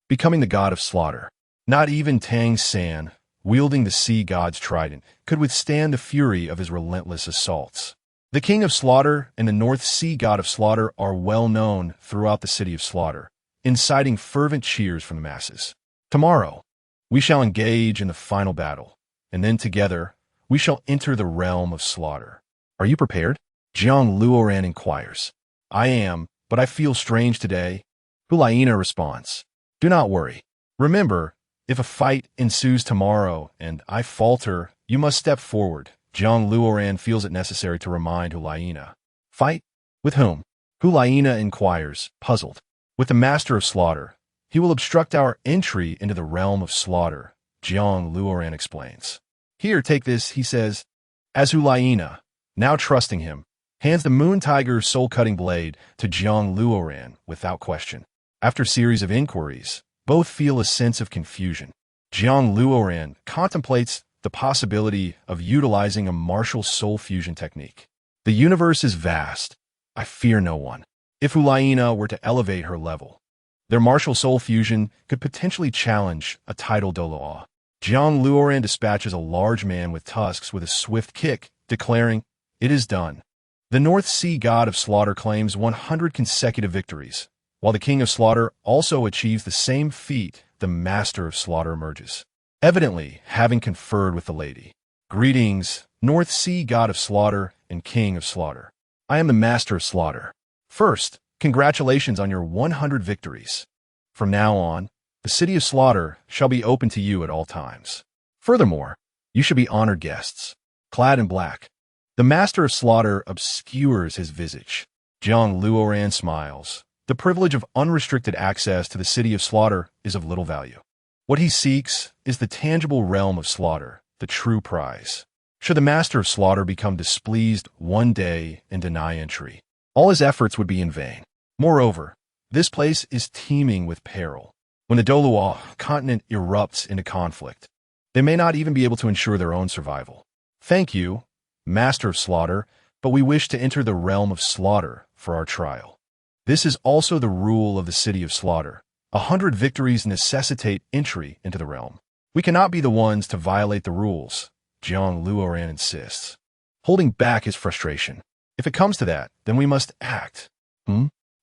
becoming the God of Slaughter. Not even Tang San, wielding the sea god's trident, could withstand the fury of his relentless assaults. The King of Slaughter and the North Sea God of Slaughter are well known throughout the city of Slaughter, inciting fervent cheers from the masses. Tomorrow, we shall engage in the final battle, and then together, we shall enter the realm of slaughter. Are you prepared? Jiang Luoran inquires. I am, but I feel strange today. Hulaina responds, do not worry. Remember, if a fight ensues tomorrow and I falter, you must step forward. Jiang Luoran feels it necessary to remind Hulaina. Fight? With whom? Hulaina inquires, puzzled. With the Master of Slaughter. He will obstruct our entry into the realm of slaughter, Jiang Luoran explains. Here, take this, he says, as Hulaina, now trusting him, hands the Moon Tiger's soul-cutting blade to Jiang Luoran without question. After a series of inquiries, both feel a sense of confusion. Jiang Luoran contemplates the possibility of utilizing a martial soul fusion technique. The universe is vast. I fear no one. If Hulaina were to elevate her level, their martial soul fusion could potentially challenge a title Doloa. Jiang Luoran dispatches a large man with tusks with a swift kick, declaring, it is done. The North Sea god of slaughter claims 100 consecutive victories, while the king of slaughter also achieves the same feat. The master of slaughter emerges, evidently having conferred with the lady. Greetings, North Sea god of slaughter and king of slaughter. I am the master of slaughter. First, congratulations on your 100 victories. From now on, the city of slaughter shall be open to you at all times. Furthermore, you should be honored guests, clad in black. The master of slaughter obscures his visage. Jiang Luoran smiles. The privilege of unrestricted access to the city of slaughter is of little value. What he seeks is the tangible realm of slaughter, the true prize. Should the master of slaughter become displeased one day and deny entry, all his efforts would be in vain. Moreover, this place is teeming with peril. When the Doloa continent erupts into conflict, they may not even be able to ensure their own survival. Thank you, Master of Slaughter, but we wish to enter the realm of slaughter for our trial. This is also the rule of the city of slaughter. 100 victories necessitate entry into the realm. We cannot be the ones to violate the rules, Jiang Luoran insists, holding back his frustration. If it comes to that, then we must act.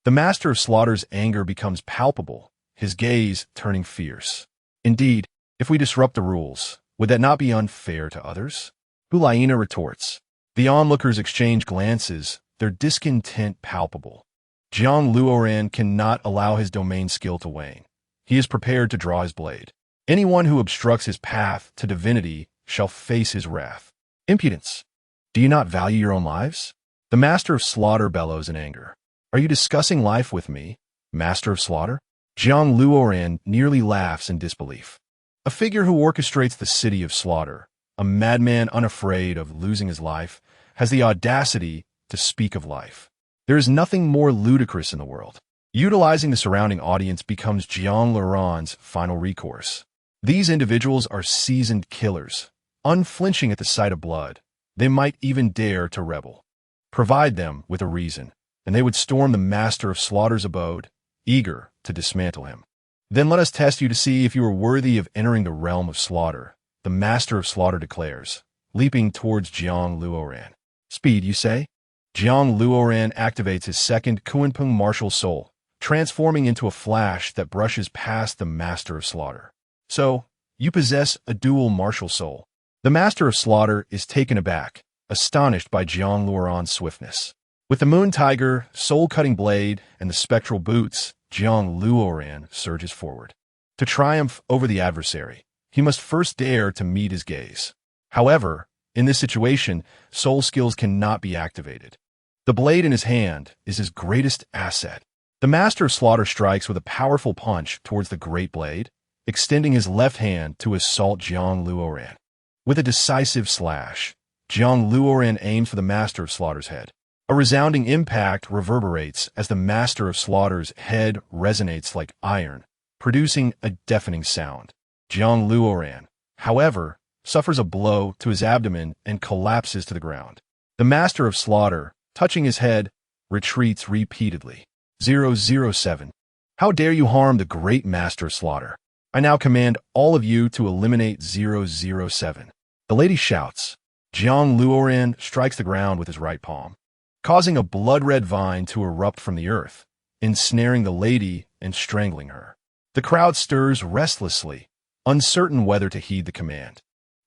The Master of Slaughter's anger becomes palpable, his gaze turning fierce. Indeed, if we disrupt the rules, would that not be unfair to others? Hulaina retorts. The onlookers exchange glances, their discontent palpable. Jiang Luoran cannot allow his domain skill to wane. He is prepared to draw his blade. Anyone who obstructs his path to divinity shall face his wrath. Impudence! Do you not value your own lives? The Master of Slaughter bellows in anger. Are you discussing life with me, Master of Slaughter? Jiang Luoran nearly laughs in disbelief. A figure who orchestrates the city of slaughter, a madman unafraid of losing his life, has the audacity to speak of life. There is nothing more ludicrous in the world. Utilizing the surrounding audience becomes Jiang Luoran's final recourse. These individuals are seasoned killers, unflinching at the sight of blood. They might even dare to rebel. Provide them with a reason, and they would storm the Master of Slaughter's abode, eager to dismantle him. Then let us test you to see if you are worthy of entering the realm of slaughter, the Master of Slaughter declares, leaping towards Jiang Luoran. Speed, you say? Jiang Luoran activates his second Kunpeng martial soul, transforming into a flash that brushes past the Master of Slaughter. So, you possess a dual martial soul. The Master of Slaughter is taken aback, astonished by Jiang Luoran's swiftness. With the Moon Tiger, soul-cutting blade, and the spectral boots, Jiang Luoran surges forward. To triumph over the adversary, he must first dare to meet his gaze. However, in this situation, soul skills cannot be activated. The blade in his hand is his greatest asset. The Master of Slaughter strikes with a powerful punch towards the great blade, extending his left hand to assault Jiang Luoran. With a decisive slash, Jiang Luoran aims for the Master of Slaughter's head. A resounding impact reverberates as the Master of Slaughter's head resonates like iron, producing a deafening sound. Jiang Luoran, however, suffers a blow to his abdomen and collapses to the ground. The Master of Slaughter, touching his head, retreats repeatedly. 007. How dare you harm the great Master of Slaughter? I now command all of you to eliminate 007. The lady shouts. Jiang Luoran strikes the ground with his right palm, causing a blood-red vine to erupt from the earth, ensnaring the lady and strangling her. The crowd stirs restlessly, uncertain whether to heed the command,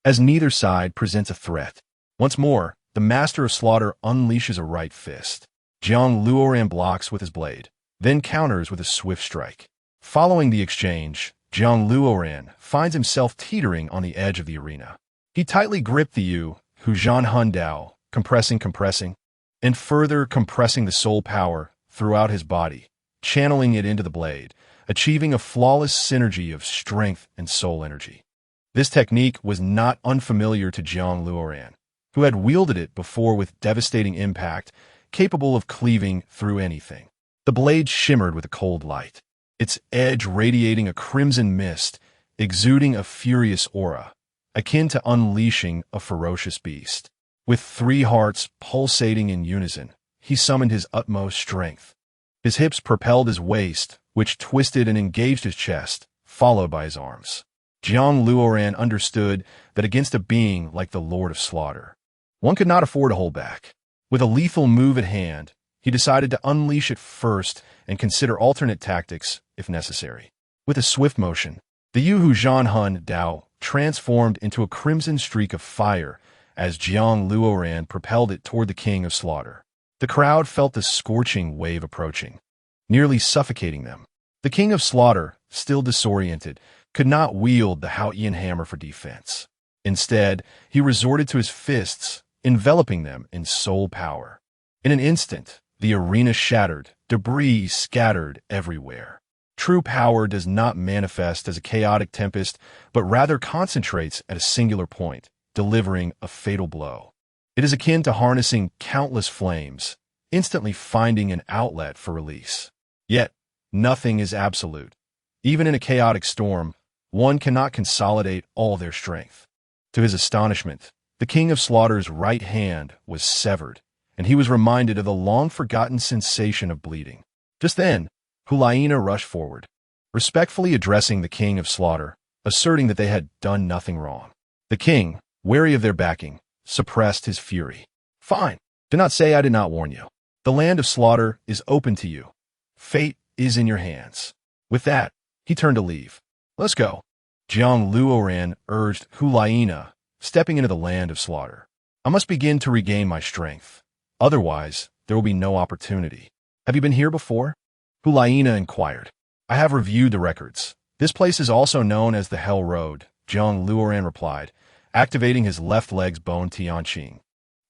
as neither side presents a threat. Once more, the Master of Slaughter unleashes a right fist. Jiang Luoran blocks with his blade, then counters with a swift strike. Following the exchange, Jiang Luoran finds himself teetering on the edge of the arena. He tightly gripped the Yu Hu Zhan Hun Dao, compressing, and further compressing the soul power throughout his body, channeling it into the blade, achieving a flawless synergy of strength and soul energy. This technique was not unfamiliar to Jiang Luoran, who had wielded it before with devastating impact, capable of cleaving through anything. The blade shimmered with a cold light, its edge radiating a crimson mist, exuding a furious aura, akin to unleashing a ferocious beast. With 3 hearts pulsating in unison, he summoned his utmost strength. His hips propelled his waist, which twisted and engaged his chest, followed by his arms. Jiang Luoran understood that against a being like the Lord of Slaughter, one could not afford to hold back. With a lethal move at hand, he decided to unleash it first and consider alternate tactics if necessary. With a swift motion, the Yu Hu Zhan Hun Dao transformed into a crimson streak of fire as Jiang Luoran propelled it toward the King of Slaughter. The crowd felt the scorching wave approaching, nearly suffocating them. The King of Slaughter, still disoriented, could not wield the Haotian hammer for defense. Instead, he resorted to his fists, enveloping them in soul power. In an instant, the arena shattered, debris scattered everywhere. True power does not manifest as a chaotic tempest, but rather concentrates at a singular point, delivering a fatal blow. It is akin to harnessing countless flames, instantly finding an outlet for release. Yet, nothing is absolute. Even in a chaotic storm, one cannot consolidate all their strength. To his astonishment, the King of Slaughter's right hand was severed, and he was reminded of the long-forgotten sensation of bleeding. Just then, Hulaina rushed forward, respectfully addressing the King of Slaughter, asserting that they had done nothing wrong. The king, wary of their backing, suppressed his fury. "Fine. Do not say I did not warn you. The land of slaughter is open to you. Fate is in your hands." With that, he turned to leave. "Let's go." Jiang Luoran urged Hulaina, stepping into the land of slaughter. "I must begin to regain my strength. Otherwise, there will be no opportunity." "Have you been here before?" Hulaina inquired. "I have reviewed the records. This place is also known as the Hell Road," Jiang Luoran replied, activating his left leg's bone Tianqing.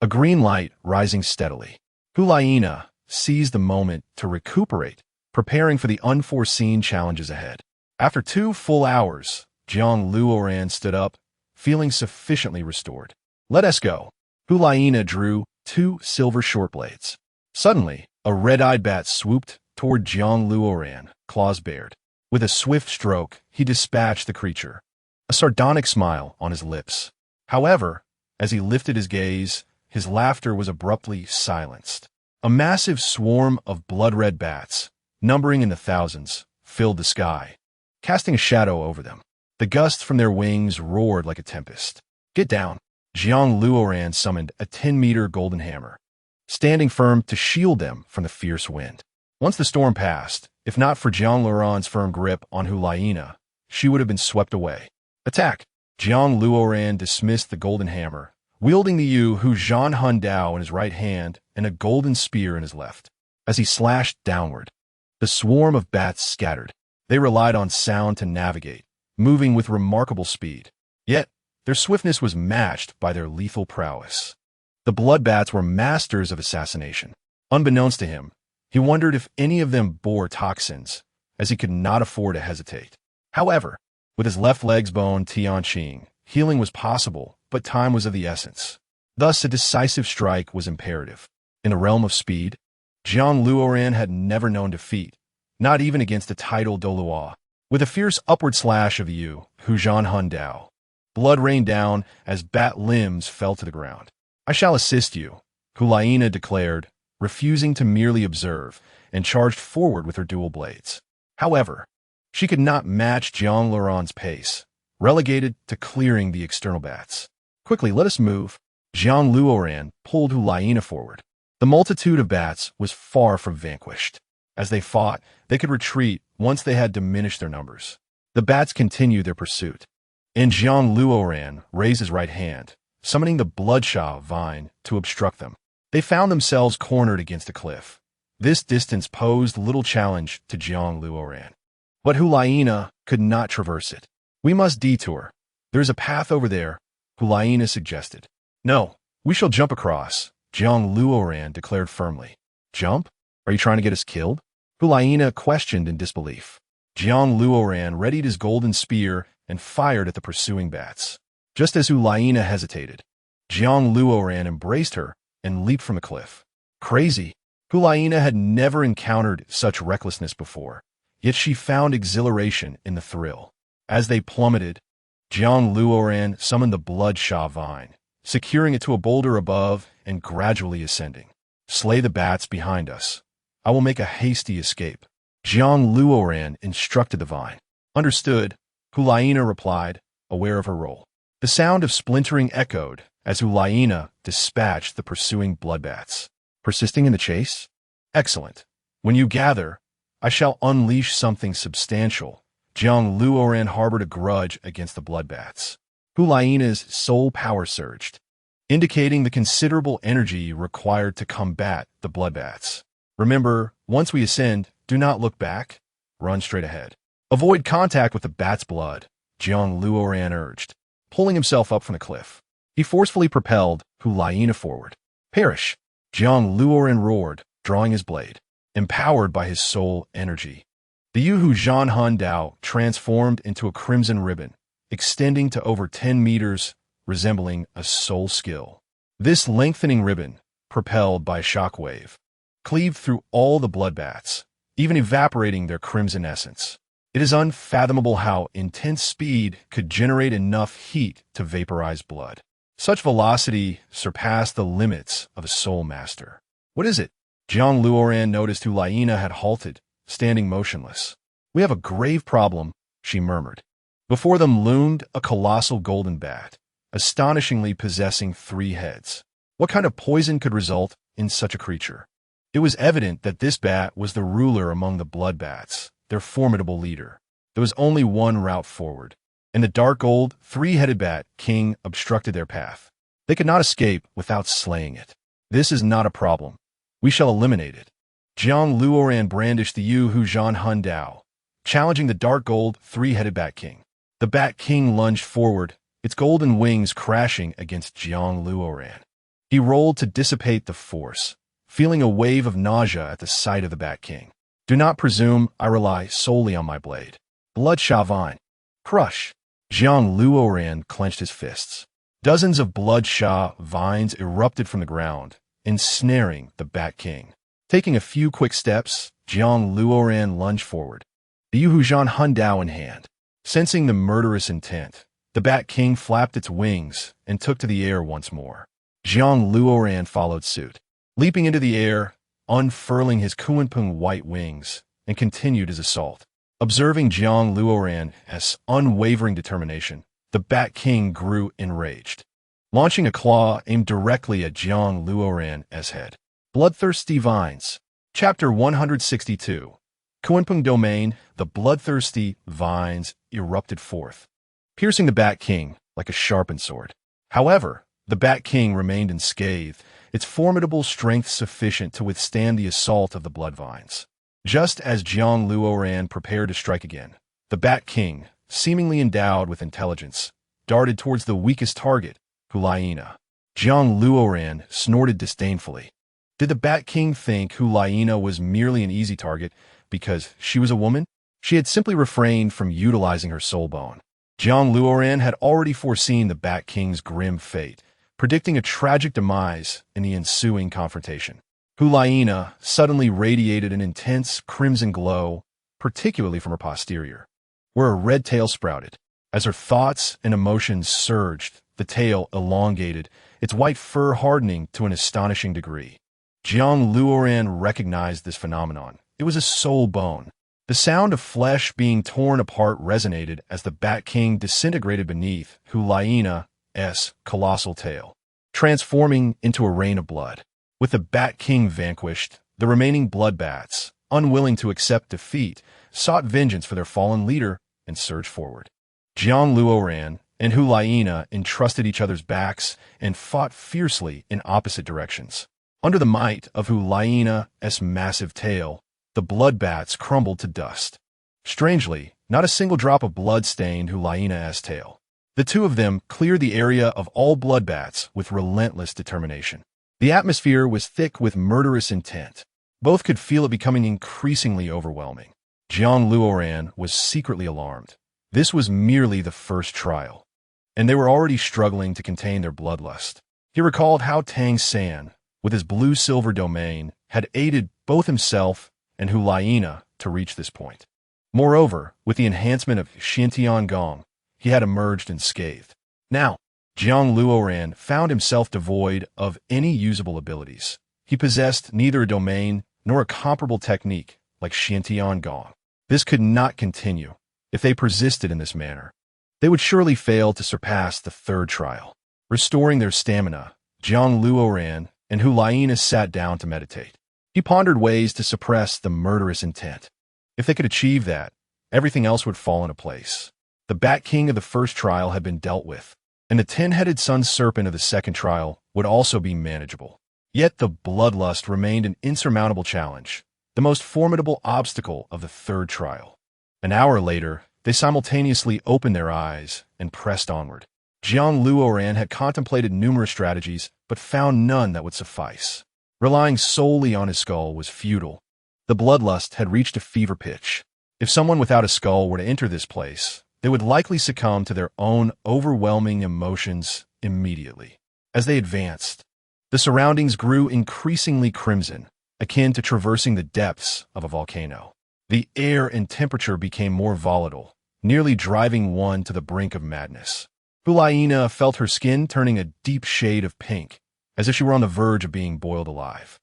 A green light rising steadily. Hulaina seized the moment to recuperate, preparing for the unforeseen challenges ahead. After 2 full hours, Jiang Luoran stood up, feeling sufficiently restored. "Let us go." Hulaina drew 2 silver short blades. Suddenly, a red-eyed bat swooped toward Jiang Luoran, claws bared. With a swift stroke, he dispatched the creature, a sardonic smile on his lips. However, as he lifted his gaze, his laughter was abruptly silenced. A massive swarm of blood-red bats, numbering in the thousands, filled the sky, casting a shadow over them. The gusts from their wings roared like a tempest. "Get down." Jiang Luoran summoned a 10-meter golden hammer, standing firm to shield them from the fierce wind. Once the storm passed, if not for Jiang Luoran's firm grip on Hulaina, she would have been swept away. "Attack!" Jiang Luoran dismissed the golden hammer, wielding the Yu Hu Zhan Hun Dao in his right hand and a golden spear in his left. As he slashed downward, the swarm of bats scattered. They relied on sound to navigate, moving with remarkable speed. Yet, their swiftness was matched by their lethal prowess. The blood bats were masters of assassination. Unbeknownst to him, he wondered if any of them bore toxins, as he could not afford to hesitate. However, with his left leg's bone Tianqing, healing was possible, but time was of the essence. Thus, a decisive strike was imperative. In the realm of speed, Jiang Luoran had never known defeat, not even against a titled Doluo. With a fierce upward slash of Yu Hu Zhan Hun Dao, blood rained down as bat limbs fell to the ground. "I shall assist you," Hulaina declared, refusing to merely observe, and charged forward with her dual blades. However, she could not match Jiang Luoran's pace, relegated to clearing the external bats. "Quickly, let us move." Jiang Luoran pulled Hulaina forward. The multitude of bats was far from vanquished. As they fought, they could retreat once they had diminished their numbers. The bats continued their pursuit, and Jiang Luoran raised his right hand, summoning the Bloodshaw vine to obstruct them. They found themselves cornered against a cliff, This distance posed little challenge to Jiang Luoran. But Hulaina could not traverse it. "We must detour. There's a path over there," Hulaina suggested. "No, we shall jump across," Jiang Luoran declared firmly. "Jump? Are you trying to get us killed?" Hulaina questioned in disbelief. Jiang Luoran readied his golden spear and fired at the pursuing bats. Just as Hulaina hesitated, Jiang Luoran embraced her and leaped from the cliff. Crazy! Hulaina had never encountered such recklessness before, yet she found exhilaration in the thrill. As they plummeted, Jiang Luoran summoned the Blood Sha vine, securing it to a boulder above and gradually ascending. "Slay the bats behind us. I will make a hasty escape," Jiang Luoran instructed the vine. "Understood," Hulaina replied, aware of her role. The sound of splintering echoed as Hulaina dispatched the pursuing bloodbats. "Persisting in the chase? Excellent. When you gather, I shall unleash something substantial." Jiang Luoran harbored a grudge against the bloodbats. Hulaina's soul power surged, indicating the considerable energy required to combat the bloodbats. "Remember, once we ascend, do not look back. Run straight ahead. Avoid contact with the bat's blood," Jiang Luoran urged, pulling himself up from the cliff. He forcefully propelled Hulaina forward. "Perish!" Jiang Luoran roared, drawing his blade. Empowered by his soul energy, the Yuhu Zhan Han Dao transformed into a crimson ribbon, extending to over 10 meters, resembling a soul skill. This lengthening ribbon, propelled by a shockwave, cleaved through all the bloodbats, even evaporating their crimson essence. It is unfathomable how intense speed could generate enough heat to vaporize blood. Such velocity surpassed the limits of a soul master. "What is it?" Jiang Luoran noticed Hulaina had halted, standing motionless. "We have a grave problem," she murmured. Before them loomed a colossal golden bat, astonishingly possessing 3 heads. What kind of poison could result in such a creature? It was evident that this bat was the ruler among the blood bats, their formidable leader. There was only one route forward, and the dark gold, 3-headed bat king obstructed their path. They could not escape without slaying it. "This is not a problem. We shall eliminate it." Jiang Luoran brandished the Yuhu Zhan Han Dao, challenging the dark gold, 3-headed bat king. The bat king lunged forward, its golden wings crashing against Jiang Luoran. He rolled to dissipate the force, feeling a wave of nausea at the sight of the bat king. "Do not presume I rely solely on my blade. Blood Sha vine. Crush!" Jiang Luoran clenched his fists. Dozens of Blood Sha vines erupted from the ground, ensnaring the Bat King. Taking a few quick steps, Jiang Luoran lunged forward, the Yuhu Zhan Han Dao in hand. Sensing the murderous intent, the Bat King flapped its wings and took to the air once more. Jiang Luoran followed suit, leaping into the air, unfurling his Kunpeng white wings, and continued his assault. Observing Jiang Luoran's unwavering determination, the Bat King grew enraged, launching a claw aimed directly at Jiang Luoran's head. Bloodthirsty Vines. Chapter 162. Kunpeng Domain. The bloodthirsty vines erupted forth, piercing the Bat King like a sharpened sword. However, the Bat King remained unscathed, its formidable strength sufficient to withstand the assault of the blood vines. Just as Jiang Luoran prepared to strike again, the Bat King, seemingly endowed with intelligence, darted towards the weakest target, Hulaina. Jiang Luoran snorted disdainfully. Did the Bat King think Hulaina was merely an easy target because she was a woman? She had simply refrained from utilizing her soul bone. Jiang Luoran had already foreseen the Bat King's grim fate, predicting a tragic demise in the ensuing confrontation. Hulaina suddenly radiated an intense crimson glow, particularly from her posterior, where a red tail sprouted. As her thoughts and emotions surged, the tail elongated, its white fur hardening to an astonishing degree. Jiang Luoran recognized this phenomenon. It was a soul bone. The sound of flesh being torn apart resonated as the Bat King disintegrated beneath Hulaina's colossal tail, transforming into a rain of blood. With the Bat King vanquished, the remaining blood bats, unwilling to accept defeat, sought vengeance for their fallen leader and surged forward. Jiang Luoran and Hulaina entrusted each other's backs and fought fiercely in opposite directions. Under the might of Hu-Lyena's massive tail, the blood bats crumbled to dust. Strangely, not a single drop of blood stained Hu-Lyena's tail. The two of them cleared the area of all blood bats with relentless determination. The atmosphere was thick with murderous intent. Both could feel it becoming increasingly overwhelming. Jiang Luoran was secretly alarmed. This was merely the first trial, and they were already struggling to contain their bloodlust. He recalled how Tang San, with his blue-silver domain, had aided both himself and Hu-Lyena to reach this point. Moreover, with the enhancement of Xintian Gong, he had emerged unscathed. Now, Jiang Luoran found himself devoid of any usable abilities. He possessed neither a domain nor a comparable technique like Xintian Gong. This could not continue. If they persisted in this manner, they would surely fail to surpass the third trial. Restoring their stamina, Jiang Luoran and Hu-Lyena sat down to meditate. He pondered ways to suppress the murderous intent. If they could achieve that, everything else would fall into place. The Bat King of the first trial had been dealt with, and the 10-headed Sun Serpent of the second trial would also be manageable. Yet the bloodlust remained an insurmountable challenge, the most formidable obstacle of the third trial. An hour later, they simultaneously opened their eyes and pressed onward. Jiang Luoran had contemplated numerous strategies, but found none that would suffice. Relying solely on his skull was futile. The bloodlust had reached a fever pitch. If someone without a skull were to enter this place, they would likely succumb to their own overwhelming emotions immediately. As they advanced, the surroundings grew increasingly crimson, akin to traversing the depths of a volcano. The air and temperature became more volatile, nearly driving one to the brink of madness. Hu-Lyena felt her skin turning a deep shade of pink, as if she were on the verge of being boiled alive.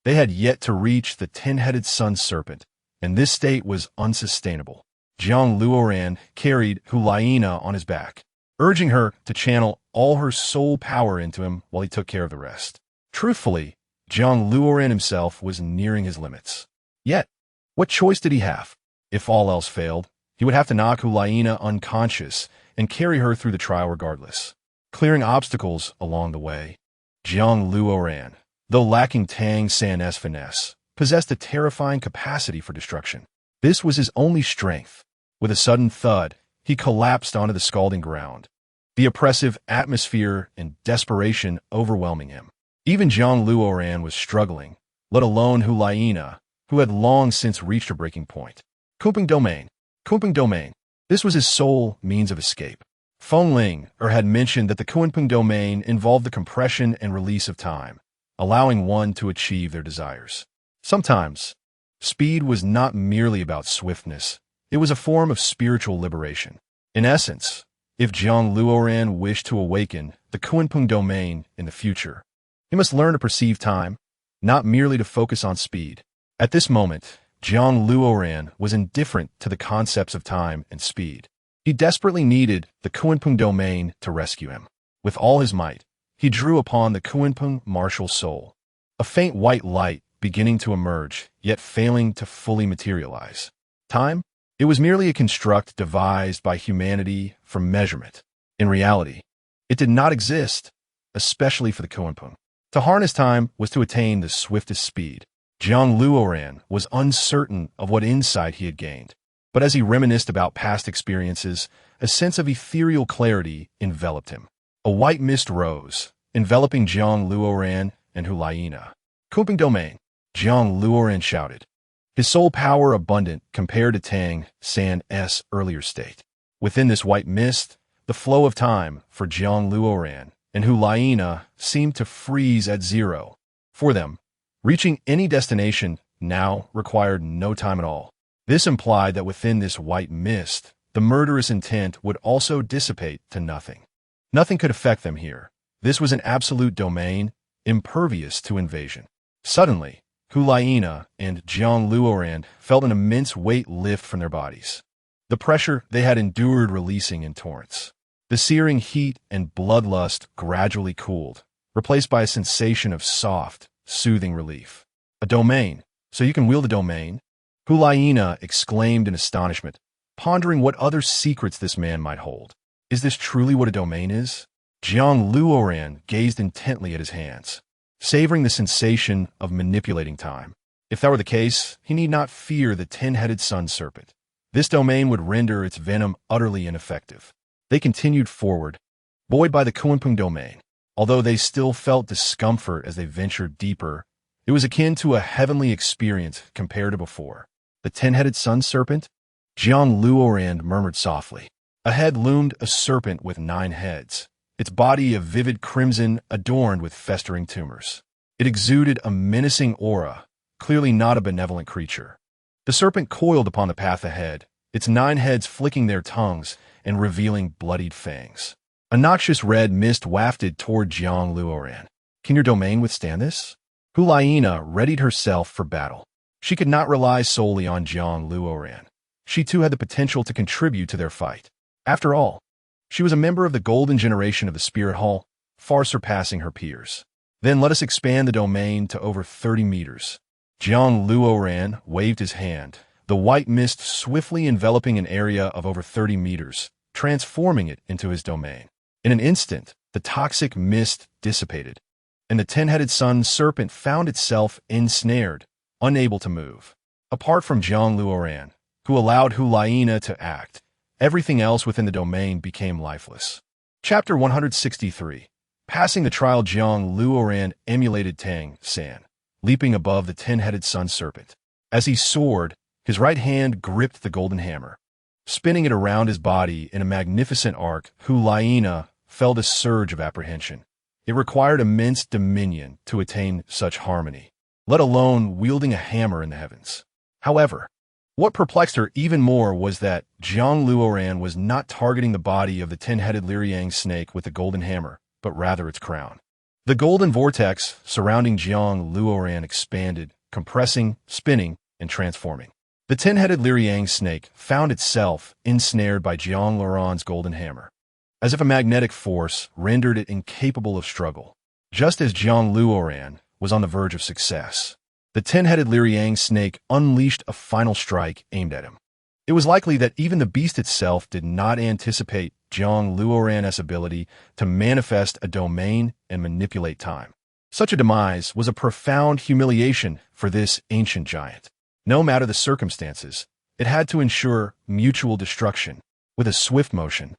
They had yet to reach the 10-headed Sun Serpent, and this state was unsustainable. Jiang Luoran carried Hu-Lyena on his back, urging her to channel all her soul power into him while he took care of the rest. Truthfully, Jiang Luoran himself was nearing his limits. Yet, what choice did he have? If all else failed, he would have to knock Hu-Lyena unconscious and carry her through the trial regardless. Clearing obstacles along the way, Jiang Luoran, though lacking Tang San's finesse, possessed a terrifying capacity for destruction. This was his only strength. With a sudden thud, he collapsed onto the scalding ground, the oppressive atmosphere and desperation overwhelming him. Even Jiang Luoran was struggling, let alone Hu-Lyena, who had long since reached her breaking point. Kunpeng Domain. Kunpeng Domain. This was his sole means of escape. Feng Ling had mentioned that the Kunpeng Domain involved the compression and release of time, allowing one to achieve their desires. Sometimes, speed was not merely about swiftness, it was a form of spiritual liberation. In essence, if Jiang Luoran wished to awaken the Kunpeng Domain in the future, he must learn to perceive time, not merely to focus on speed. At this moment, Jiang Luoran was indifferent to the concepts of time and speed. He desperately needed the Kunpeng Domain to rescue him. With all his might, he drew upon the Kunpeng martial soul. A faint white light beginning to emerge, yet failing to fully materialize. Time? It was merely a construct devised by humanity for measurement. In reality, it did not exist, especially for the Kunpeng. To harness time was to attain the swiftest speed. Jiang Luoran was uncertain of what insight he had gained, but as he reminisced about past experiences, a sense of ethereal clarity enveloped him. A white mist rose, enveloping Jiang Luoran and Hu-Lyena. Kunpeng Domain, Jiang Luoran shouted, his soul power abundant compared to Tang San's earlier state. Within this white mist, the flow of time for Jiang Luoran and Hu-Lyena seemed to freeze at zero. For them, reaching any destination now required no time at all. This implied that within this white mist, the murderous intent would also dissipate to nothing. Nothing could affect them here. This was an absolute domain, impervious to invasion. Suddenly, Hu-Lyena and Jiang Luoran felt an immense weight lift from their bodies. The pressure they had endured releasing in torrents. The searing heat and bloodlust gradually cooled, replaced by a sensation of soft, soothing relief. A domain, so you can wield a domain? Hu-Lyena exclaimed in astonishment, pondering what other secrets this man might hold. Is this truly what a domain is? Jiang Luoran gazed intently at his hands. savoring the sensation of manipulating time. If that were the case, he need not fear the 10-headed sun serpent. This domain would render its venom utterly ineffective. They continued forward, buoyed by the Kunpeng domain. Although they still felt discomfort as they ventured deeper, it was akin to a heavenly experience compared to before. The 10-headed sun serpent? Jiang Luoran murmured softly. Ahead loomed a serpent with 9 heads, its body of vivid crimson adorned with festering tumors. It exuded a menacing aura, clearly not a benevolent creature. The serpent coiled upon the path ahead, its 9 heads flicking their tongues and revealing bloodied fangs. A noxious red mist wafted toward Jiang Luoran. Can your domain withstand this? Hulaina readied herself for battle. She could not rely solely on Jiang Luoran. She too had the potential to contribute to their fight. After all, she was a member of the golden generation of the Spirit Hall, far surpassing her peers. Then let us expand the domain to over 30 meters. Jiang Luoran waved his hand, the white mist swiftly enveloping an area of over 30 meters, transforming it into his domain. In an instant, the toxic mist dissipated, and the 10-headed sun serpent found itself ensnared, unable to move. Apart from Jiang Luoran, who allowed Hulaina to act, everything else within the domain became lifeless. Chapter 163. Passing the trial, Jiang Luoran emulated Tang San, leaping above the 10-headed sun serpent. As he soared, his right hand gripped the golden hammer. Spinning it around his body in a magnificent arc, Hulaina felt a surge of apprehension. It required immense dominion to attain such harmony, let alone wielding a hammer in the heavens. However, what perplexed her even more was that Jiang Luoran was not targeting the body of the 10-headed Liryang snake with the golden hammer, but rather its crown. The golden vortex surrounding Jiang Luoran expanded, compressing, spinning, and transforming. The 10-headed Liryang snake found itself ensnared by Jiang Luoran's golden hammer, as if a magnetic force rendered it incapable of struggle. Just as Jiang Luoran was on the verge of success, the 10-headed Liryang snake unleashed a final strike aimed at him. It was likely that even the beast itself did not anticipate Jiang Luoran's ability to manifest a domain and manipulate time. Such a demise was a profound humiliation for this ancient giant. No matter the circumstances, it had to ensure mutual destruction. With a swift motion,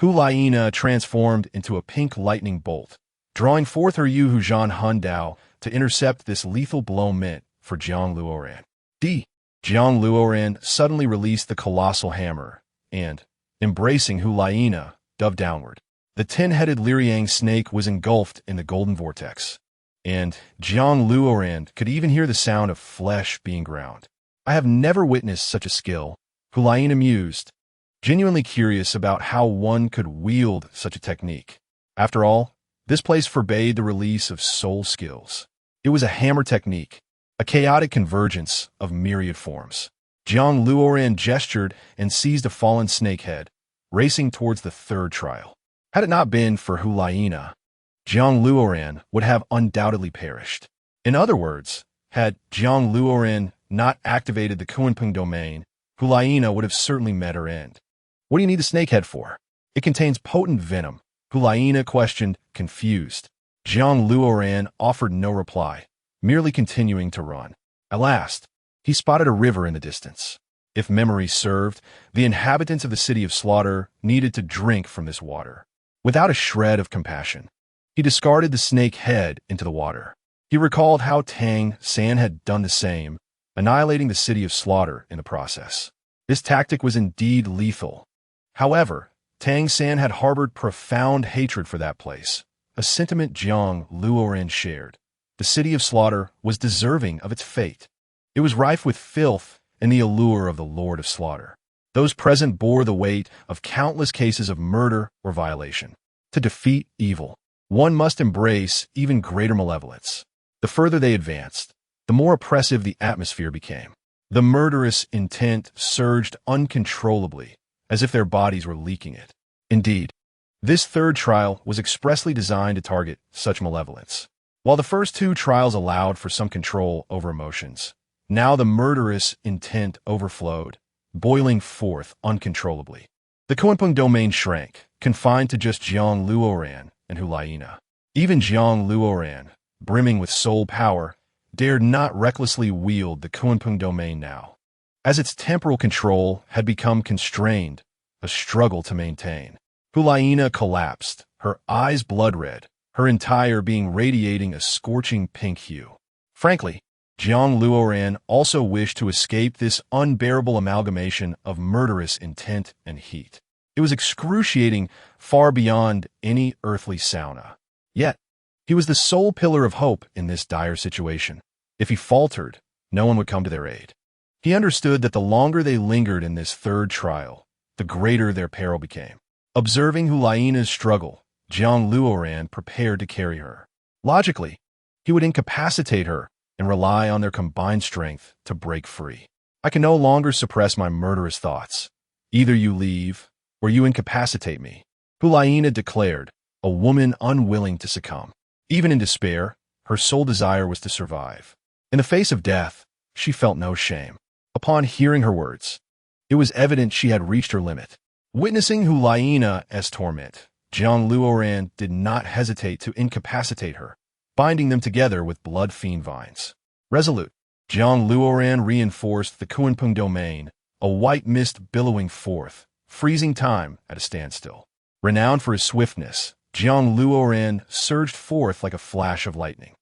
Hulaina transformed into a pink lightning bolt, drawing forth her Yu Huzhan Hundao to intercept this lethal blow meant for Jiang Luoran. Jiang Luoran suddenly released the colossal hammer and, embracing Hulaina, dove downward. The 10-headed Liryang snake was engulfed in the golden vortex, and Jiang Luoran could even hear the sound of flesh being ground. I have never witnessed such a skill, Hulaina mused, genuinely curious about how one could wield such a technique. After all, this place forbade the release of soul skills. It was a hammer technique, a chaotic convergence of myriad forms. Jiang Luoran gestured and seized a fallen snake head, racing towards the third trial. Had it not been for Hulaina, Jiang Luoran would have undoubtedly perished. In other words, had Jiang Luoran not activated the Kunpeng domain, Hulaina would have certainly met her end. What do you need the snake head for? It contains potent venom, Hulaina questioned, confused. Jiang Luoran offered no reply, merely continuing to run. At last, he spotted a river in the distance. If memory served, the inhabitants of the city of Slaughter needed to drink from this water. Without a shred of compassion, he discarded the snake head into the water. He recalled how Tang San had done the same, annihilating the city of Slaughter in the process. This tactic was indeed lethal. However, Tang San had harbored profound hatred for that place, a sentiment Jiang Luoran shared. The city of Slaughter was deserving of its fate. It was rife with filth and the allure of the Lord of Slaughter. Those present bore the weight of countless cases of murder or violation. To defeat evil, one must embrace even greater malevolence. The further they advanced, the more oppressive the atmosphere became. The murderous intent surged uncontrollably, as if their bodies were leaking it. Indeed, this third trial was expressly designed to target such malevolence. While the first 2 trials allowed for some control over emotions, now the murderous intent overflowed, boiling forth uncontrollably. The Kunpeng domain shrank, confined to just Jiang Luoran and Hulaina. Even Jiang Luoran, brimming with soul power, dared not recklessly wield the Kunpeng domain now, as its temporal control had become constrained, a struggle to maintain. Hulaina collapsed, her eyes blood-red, her entire being radiating a scorching pink hue. Frankly, Jiang Luoran also wished to escape this unbearable amalgamation of murderous intent and heat. It was excruciating, far beyond any earthly sauna. Yet, he was the sole pillar of hope in this dire situation. If he faltered, no one would come to their aid. He understood that the longer they lingered in this third trial, the greater their peril became. Observing Hulaina's struggle, Jiang Luoran prepared to carry her. Logically, he would incapacitate her and rely on their combined strength to break free. I can no longer suppress my murderous thoughts. Either you leave, or you incapacitate me, Hulaina declared, a woman unwilling to succumb. Even in despair, her sole desire was to survive. In the face of death, she felt no shame. Upon hearing her words, it was evident she had reached her limit. Witnessing Hulaina's torment, Jiang Luoran did not hesitate to incapacitate her, binding them together with blood fiend vines. Resolute, Jiang Luoran reinforced the Kunpeng domain, a white mist billowing forth, freezing time at a standstill. Renowned for his swiftness, Jiang Luoran surged forth like a flash of lightning.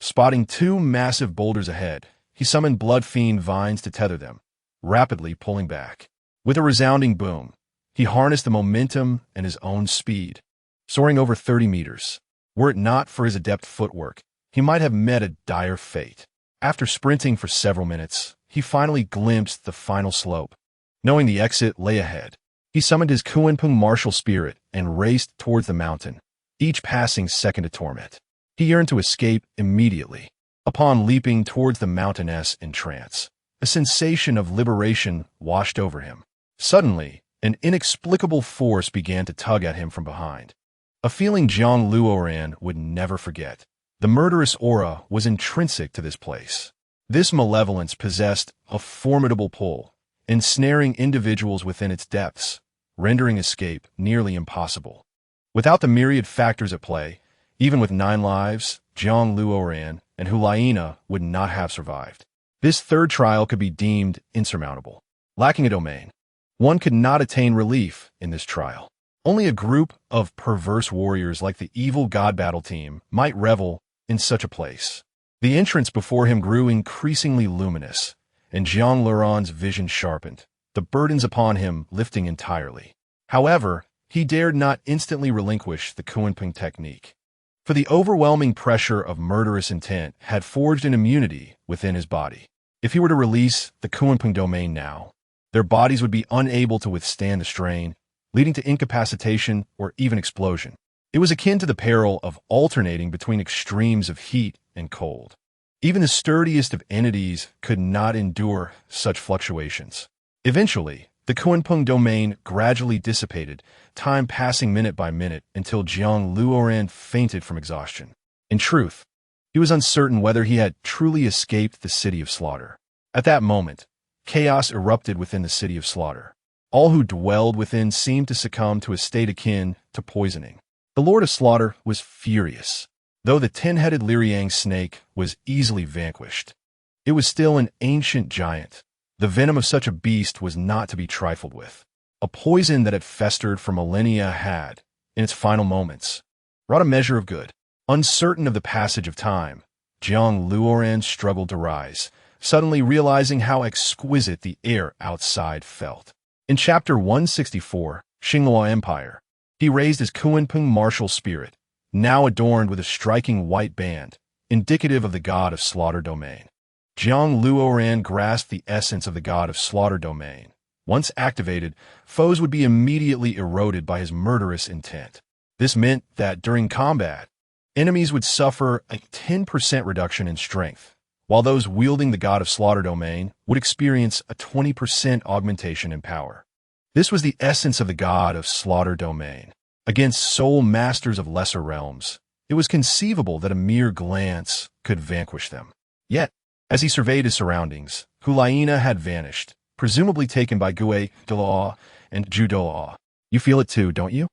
Spotting two massive boulders ahead, he summoned blood fiend vines to tether them, rapidly pulling back. With a resounding boom, he harnessed the momentum and his own speed, soaring over 30 meters. Were it not for his adept footwork, he might have met a dire fate. After sprinting for several minutes, he finally glimpsed the final slope. Knowing the exit lay ahead, he summoned his Kunpeng martial spirit and raced towards the mountain, each passing second a torment. He yearned to escape immediately. Upon leaping towards the mountainess in trance, a sensation of liberation washed over him. Suddenly, an inexplicable force began to tug at him from behind. A feeling Jiang Luoran would never forget. The murderous aura was intrinsic to this place. This malevolence possessed a formidable pull, ensnaring individuals within its depths, rendering escape nearly impossible. Without the myriad factors at play, even with 9 lives, Jiang Luoran and Hulaina would not have survived. This third trial could be deemed insurmountable. Lacking a domain, one could not attain relief in this trial. Only a group of perverse warriors like the evil God Battle Team might revel in such a place. The entrance before him grew increasingly luminous, and Jiang Luoran's vision sharpened, the burdens upon him lifting entirely. However, he dared not instantly relinquish the Kunpeng technique, for the overwhelming pressure of murderous intent had forged an immunity within his body. If he were to release the Kunpeng domain now, their bodies would be unable to withstand the strain, leading to incapacitation or even explosion. It was akin to the peril of alternating between extremes of heat and cold. Even the sturdiest of entities could not endure such fluctuations. Eventually, the Kunpeng domain gradually dissipated, time passing minute by minute until Jiang Luoran fainted from exhaustion. In truth, he was uncertain whether he had truly escaped the City of Slaughter. At that moment, chaos erupted within the City of Slaughter. All who dwelled within seemed to succumb to a state akin to poisoning. The Lord of Slaughter was furious. Though the 10-headed Liryang snake was easily vanquished, it was still an ancient giant. The venom of such a beast was not to be trifled with. A poison that had festered for millennia had, in its final moments, wrought a measure of good. Uncertain of the passage of time, Jiang Luoran struggled to rise, suddenly realizing how exquisite the air outside felt. In Chapter 164, Xinghua Empire, he raised his Kunpeng martial spirit, now adorned with a striking white band, indicative of the God of Slaughter domain. Jiang Luoran grasped the essence of the God of Slaughter domain. Once activated, foes would be immediately eroded by his murderous intent. This meant that during combat, enemies would suffer a 10% reduction in strength, while those wielding the God of Slaughter domain would experience a 20% augmentation in power. This was the essence of the God of Slaughter domain. Against soul masters of lesser realms, it was conceivable that a mere glance could vanquish them. Yet, as he surveyed his surroundings, Hulaina had vanished, presumably taken by Gue Delaw and Judoa. You feel it too, don't you?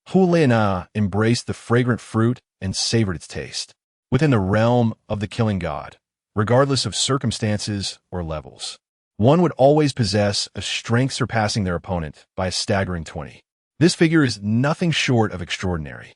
Hulaina embraced the fragrant fruit and savored its taste. within the realm of the killing god, regardless of circumstances or levels. One would always possess a strength surpassing their opponent by a staggering 20. This figure is nothing short of extraordinary.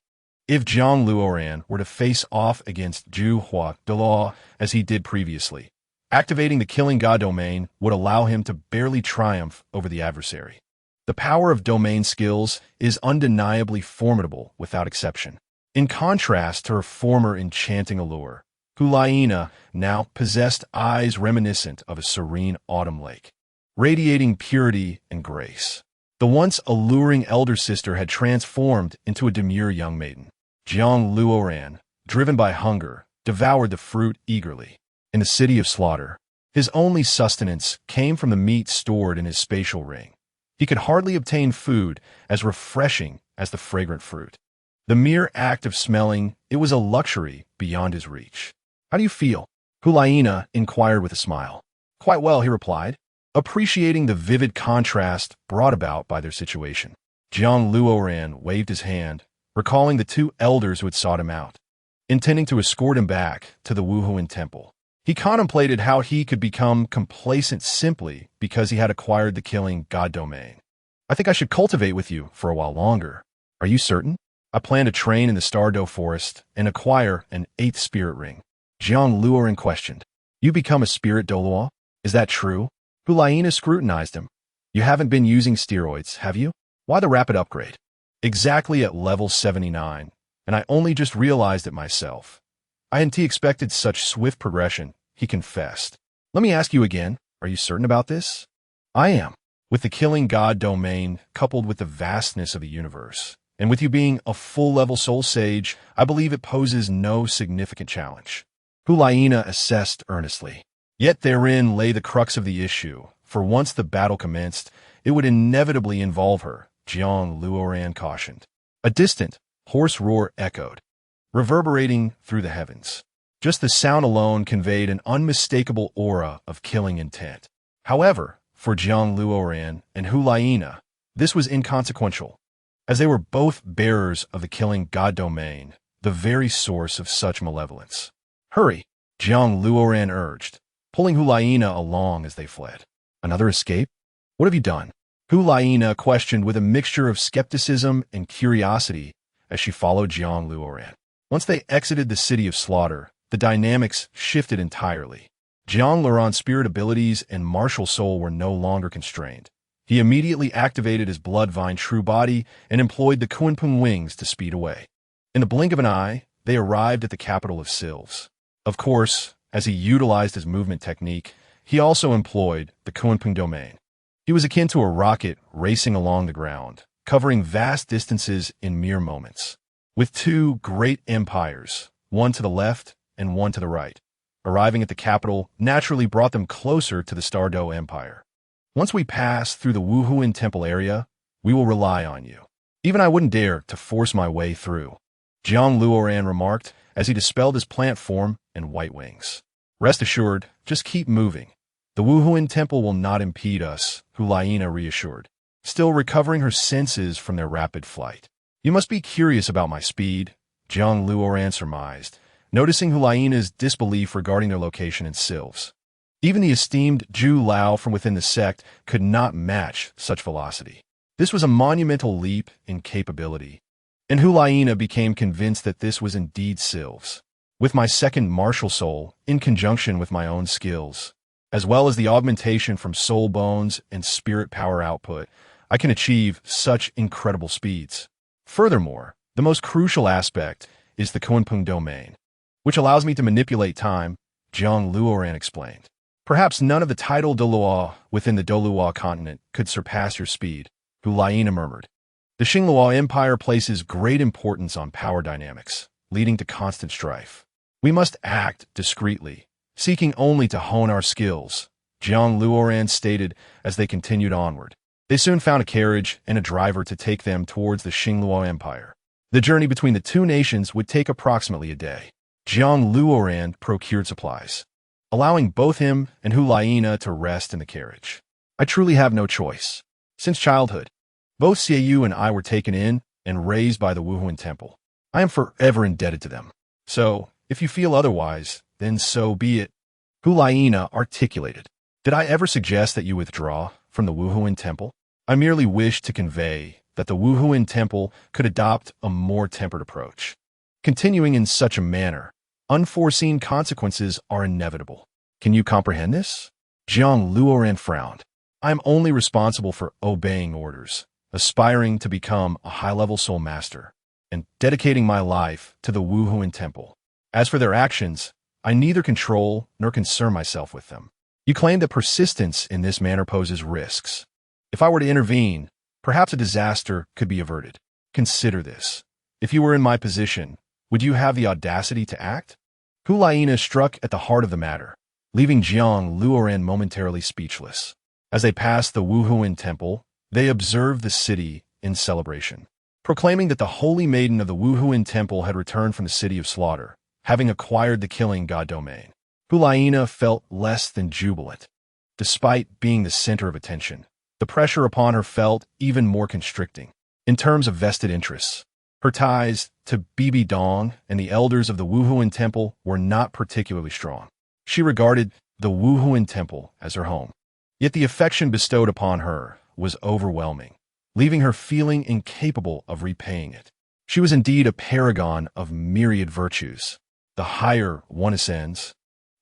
If Jiang Luoran were to face off against Zhu Hua Delaw as he did previously, activating the killing god domain would allow him to barely triumph over the adversary. The power of domain skills is undeniably formidable without exception. In contrast to her former enchanting allure, Hulaina now possessed eyes reminiscent of a serene autumn lake, radiating purity and grace. The once alluring elder sister had transformed into a demure young maiden. Jiang Luoran, driven by hunger, devoured the fruit eagerly. In the city of slaughter, his only sustenance came from the meat stored in his spatial ring. He could hardly obtain food as refreshing as the fragrant fruit. The mere act of smelling, it was a luxury beyond his reach. How do you feel? Hulaina inquired with a smile. Quite well, he replied, appreciating the vivid contrast brought about by their situation. Jiang Luoran waved his hand, recalling the two elders who had sought him out, intending to escort him back to the Wuhuan temple. He contemplated how he could become complacent simply because he had acquired the killing god domain. I think I should cultivate with you for a while longer. Are you certain? I plan to train in the Stardow Forest and acquire an 8th spirit ring. Jiang Luoran questioned. You become a spirit Doloa? Is that true? Hulaina scrutinized him. You haven't been using steroids, have you? Why the rapid upgrade? Exactly at level 79, and I only just realized it myself. I hadn't expected such swift progression, he confessed. Let me ask you again, are you certain about this? I am. With the killing god domain coupled with the vastness of the universe, and with you being a full-level soul sage, I believe it poses no significant challenge. Hulaina assessed earnestly. Yet therein lay the crux of the issue, for once the battle commenced, it would inevitably involve her, Jiang Luoran cautioned. A distant, hoarse roar echoed, reverberating through the heavens. Just the sound alone conveyed an unmistakable aura of killing intent. However, for Jiang Luoran and Hulaina, this was inconsequential, as they were both bearers of the killing god domain, the very source of such malevolence. Hurry, Jiang Luoran urged, pulling Hulaina along as they fled. Another escape? What have you done? Hulaina questioned with a mixture of skepticism and curiosity as she followed Jiang Luoran. Once they exited the city of slaughter, the dynamics shifted entirely. Jiang Luoran's spirit abilities and martial soul were no longer constrained. He immediately activated his Bloodvine true body and employed the Kunpeng wings to speed away. In the blink of an eye, they arrived at the capital of Sylves. Of course, as he utilized his movement technique, he also employed the Kunpeng domain. He was akin to a rocket racing along the ground, covering vast distances in mere moments. With two great empires, one to the left and one to the right, arriving at the capital naturally brought them closer to the Stardow Empire. Once we pass through the Wuhuan Temple area, we will rely on you. Even I wouldn't dare to force my way through, Jiang Luoran remarked as he dispelled his plant form and white wings. Rest assured, just keep moving. The Wuhuan Temple will not impede us, Hulaina reassured, still recovering her senses from their rapid flight. You must be curious about my speed, Jiang Luoran surmised, noticing Hulaina's disbelief regarding their location in Sylves. Even the esteemed Zhu Lao from within the sect could not match such velocity. This was a monumental leap in capability, and Hulaina became convinced that this was indeed Sylves. With my second martial soul, in conjunction with my own skills, as well as the augmentation from soul bones and spirit power output, I can achieve such incredible speeds. Furthermore, the most crucial aspect is the Kunpeng domain, which allows me to manipulate time, Jiang Luoran explained. Perhaps none of the title Doloa within the Doluo continent could surpass your speed, Hulaina murmured. The Xingluo Empire places great importance on power dynamics, leading to constant strife. We must act discreetly, seeking only to hone our skills, Jiang Luoran stated as they continued onward. They soon found a carriage and a driver to take them towards the Xingluo Empire. The journey between the two nations would take approximately a day. Jiang Luoran procured supplies, allowing both him and Hulaina to rest in the carriage. I truly have no choice. Since childhood, both Xiaoyu and I were taken in and raised by the Wuhuan Temple. I am forever indebted to them. So, If you feel otherwise, then so be it. Hulaina articulated. Did I ever suggest that you withdraw from the Wuhuan Temple? I merely wished to convey that the Wuhuan Temple could adopt a more tempered approach. Continuing in such a manner, unforeseen consequences are inevitable. Can you comprehend this? Jiang Luoran frowned. I am only responsible for obeying orders, aspiring to become a high-level soul master, and dedicating my life to the Wuhuan Temple. As for their actions, I neither control nor concern myself with them. You claim that persistence in this manner poses risks. If I were to intervene, perhaps a disaster could be averted. Consider this. If you were in my position, would you have the audacity to act? Hulaina struck at the heart of the matter, leaving Jiang Luoran momentarily speechless. As they passed the Wuhuan Temple, they observed the city in celebration, proclaiming that the Holy Maiden of the Wuhuan Temple had returned from the city of slaughter, having acquired the killing god domain. Hulaina felt less than jubilant. Despite being the center of attention, the pressure upon her felt even more constricting. In terms of vested interests, her ties to Bibi Dong and the elders of the Wuhuan Temple were not particularly strong. She regarded the Wuhuan Temple as her home. Yet the affection bestowed upon her was overwhelming, leaving her feeling incapable of repaying it. She was indeed a paragon of myriad virtues. The higher one ascends,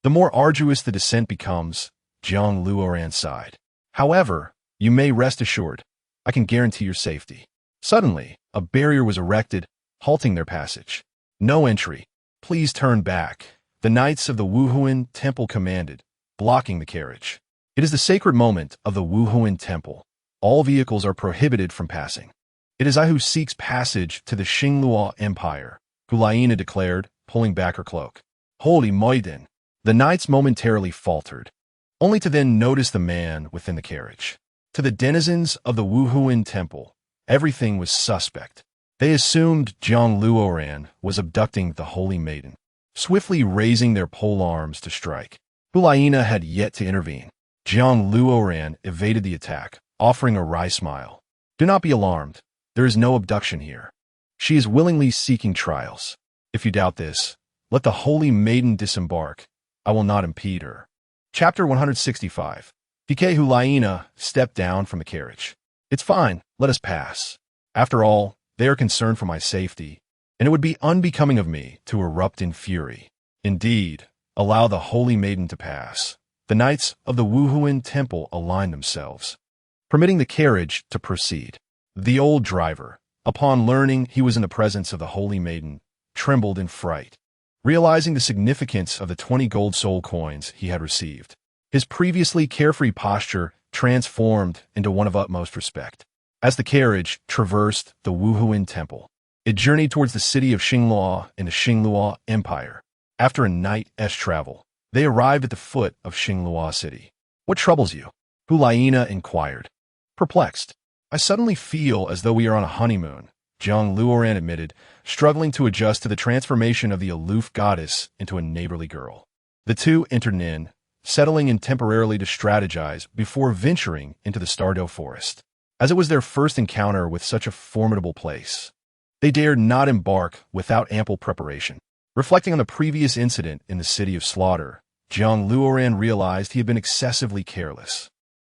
the more arduous the descent becomes, Jiang Luoran sighed. However, you may rest assured, I can guarantee your safety. Suddenly, a barrier was erected, halting their passage. No entry. Please turn back, the knights of the Wuhuan Temple commanded, blocking the carriage. It is the sacred moment of the Wuhuan Temple. All vehicles are prohibited from passing. It is I who seeks passage to the Xinglua Empire, Hulaina declared, pulling back her cloak. Holy Maiden! The knights momentarily faltered, only to then notice the man within the carriage. To the denizens of the Wuhuan Temple, everything was suspect. They assumed Jiang Luoran was abducting the Holy Maiden, swiftly raising their polearms to strike. Hulaina had yet to intervene. Jiang Luoran evaded the attack, offering a wry smile. Do not be alarmed. There is no abduction here. She is willingly seeking trials. If you doubt this, let the Holy Maiden disembark. I will not impede her. Chapter 165. PK Hulaina stepped down from the carriage. It's fine, let us pass. After all, they are concerned for my safety, and it would be unbecoming of me to erupt in fury. Indeed, allow the Holy Maiden to pass. The knights of the Wuhuan Temple aligned themselves, permitting the carriage to proceed. The old driver, upon learning he was in the presence of the Holy Maiden, trembled in fright, realizing the significance of the 20 gold soul coins he had received. His previously carefree posture transformed into one of utmost respect. As the carriage traversed the Wuhuan Temple, it journeyed towards the city of Xinglua in the Xinglua Empire. After a night's travel, they arrived at the foot of Xinglua City. What troubles you? Hulaina inquired. Perplexed. I suddenly feel as though we are on a honeymoon, Jiang Luoran admitted, struggling to adjust to the transformation of the aloof goddess into a neighborly girl. The two entered in, settling in temporarily to strategize before venturing into the Stardow Forest. As it was their first encounter with such a formidable place, they dared not embark without ample preparation. Reflecting on the previous incident in the city of slaughter, Jiang Luoran realized he had been excessively careless.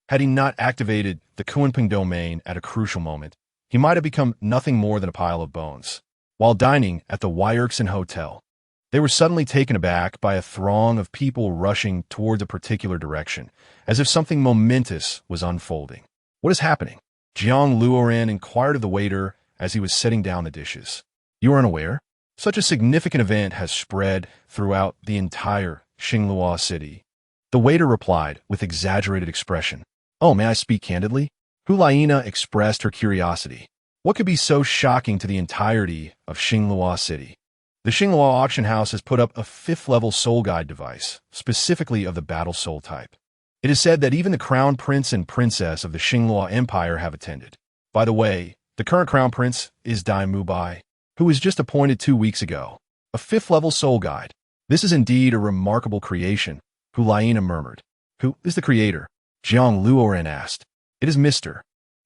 Had he not activated the Kunpeng domain at a crucial moment, he might have become nothing more than a pile of bones. While dining at the Wyerkson Hotel, they were suddenly taken aback by a throng of people rushing towards a particular direction, as if something momentous was unfolding. What is happening? Jiang Luoran inquired of the waiter as he was setting down the dishes. You are unaware? Such a significant event has spread throughout the entire Xinglua city. The waiter replied with exaggerated expression. Oh, may I speak candidly? Hulaina expressed her curiosity. What could be so shocking to the entirety of Xinglua city? The Xinglua auction house has put up a 5th-level soul guide device, specifically of the battle soul type. It is said that even the crown prince and princess of the Xinglua Empire have attended. By the way, the current crown prince is Dai Mubai, who was just appointed 2 weeks ago. A 5th-level soul guide. This is indeed a remarkable creation, Hulaina murmured. Who is the creator? Jiang Luoran asked. It is Mr.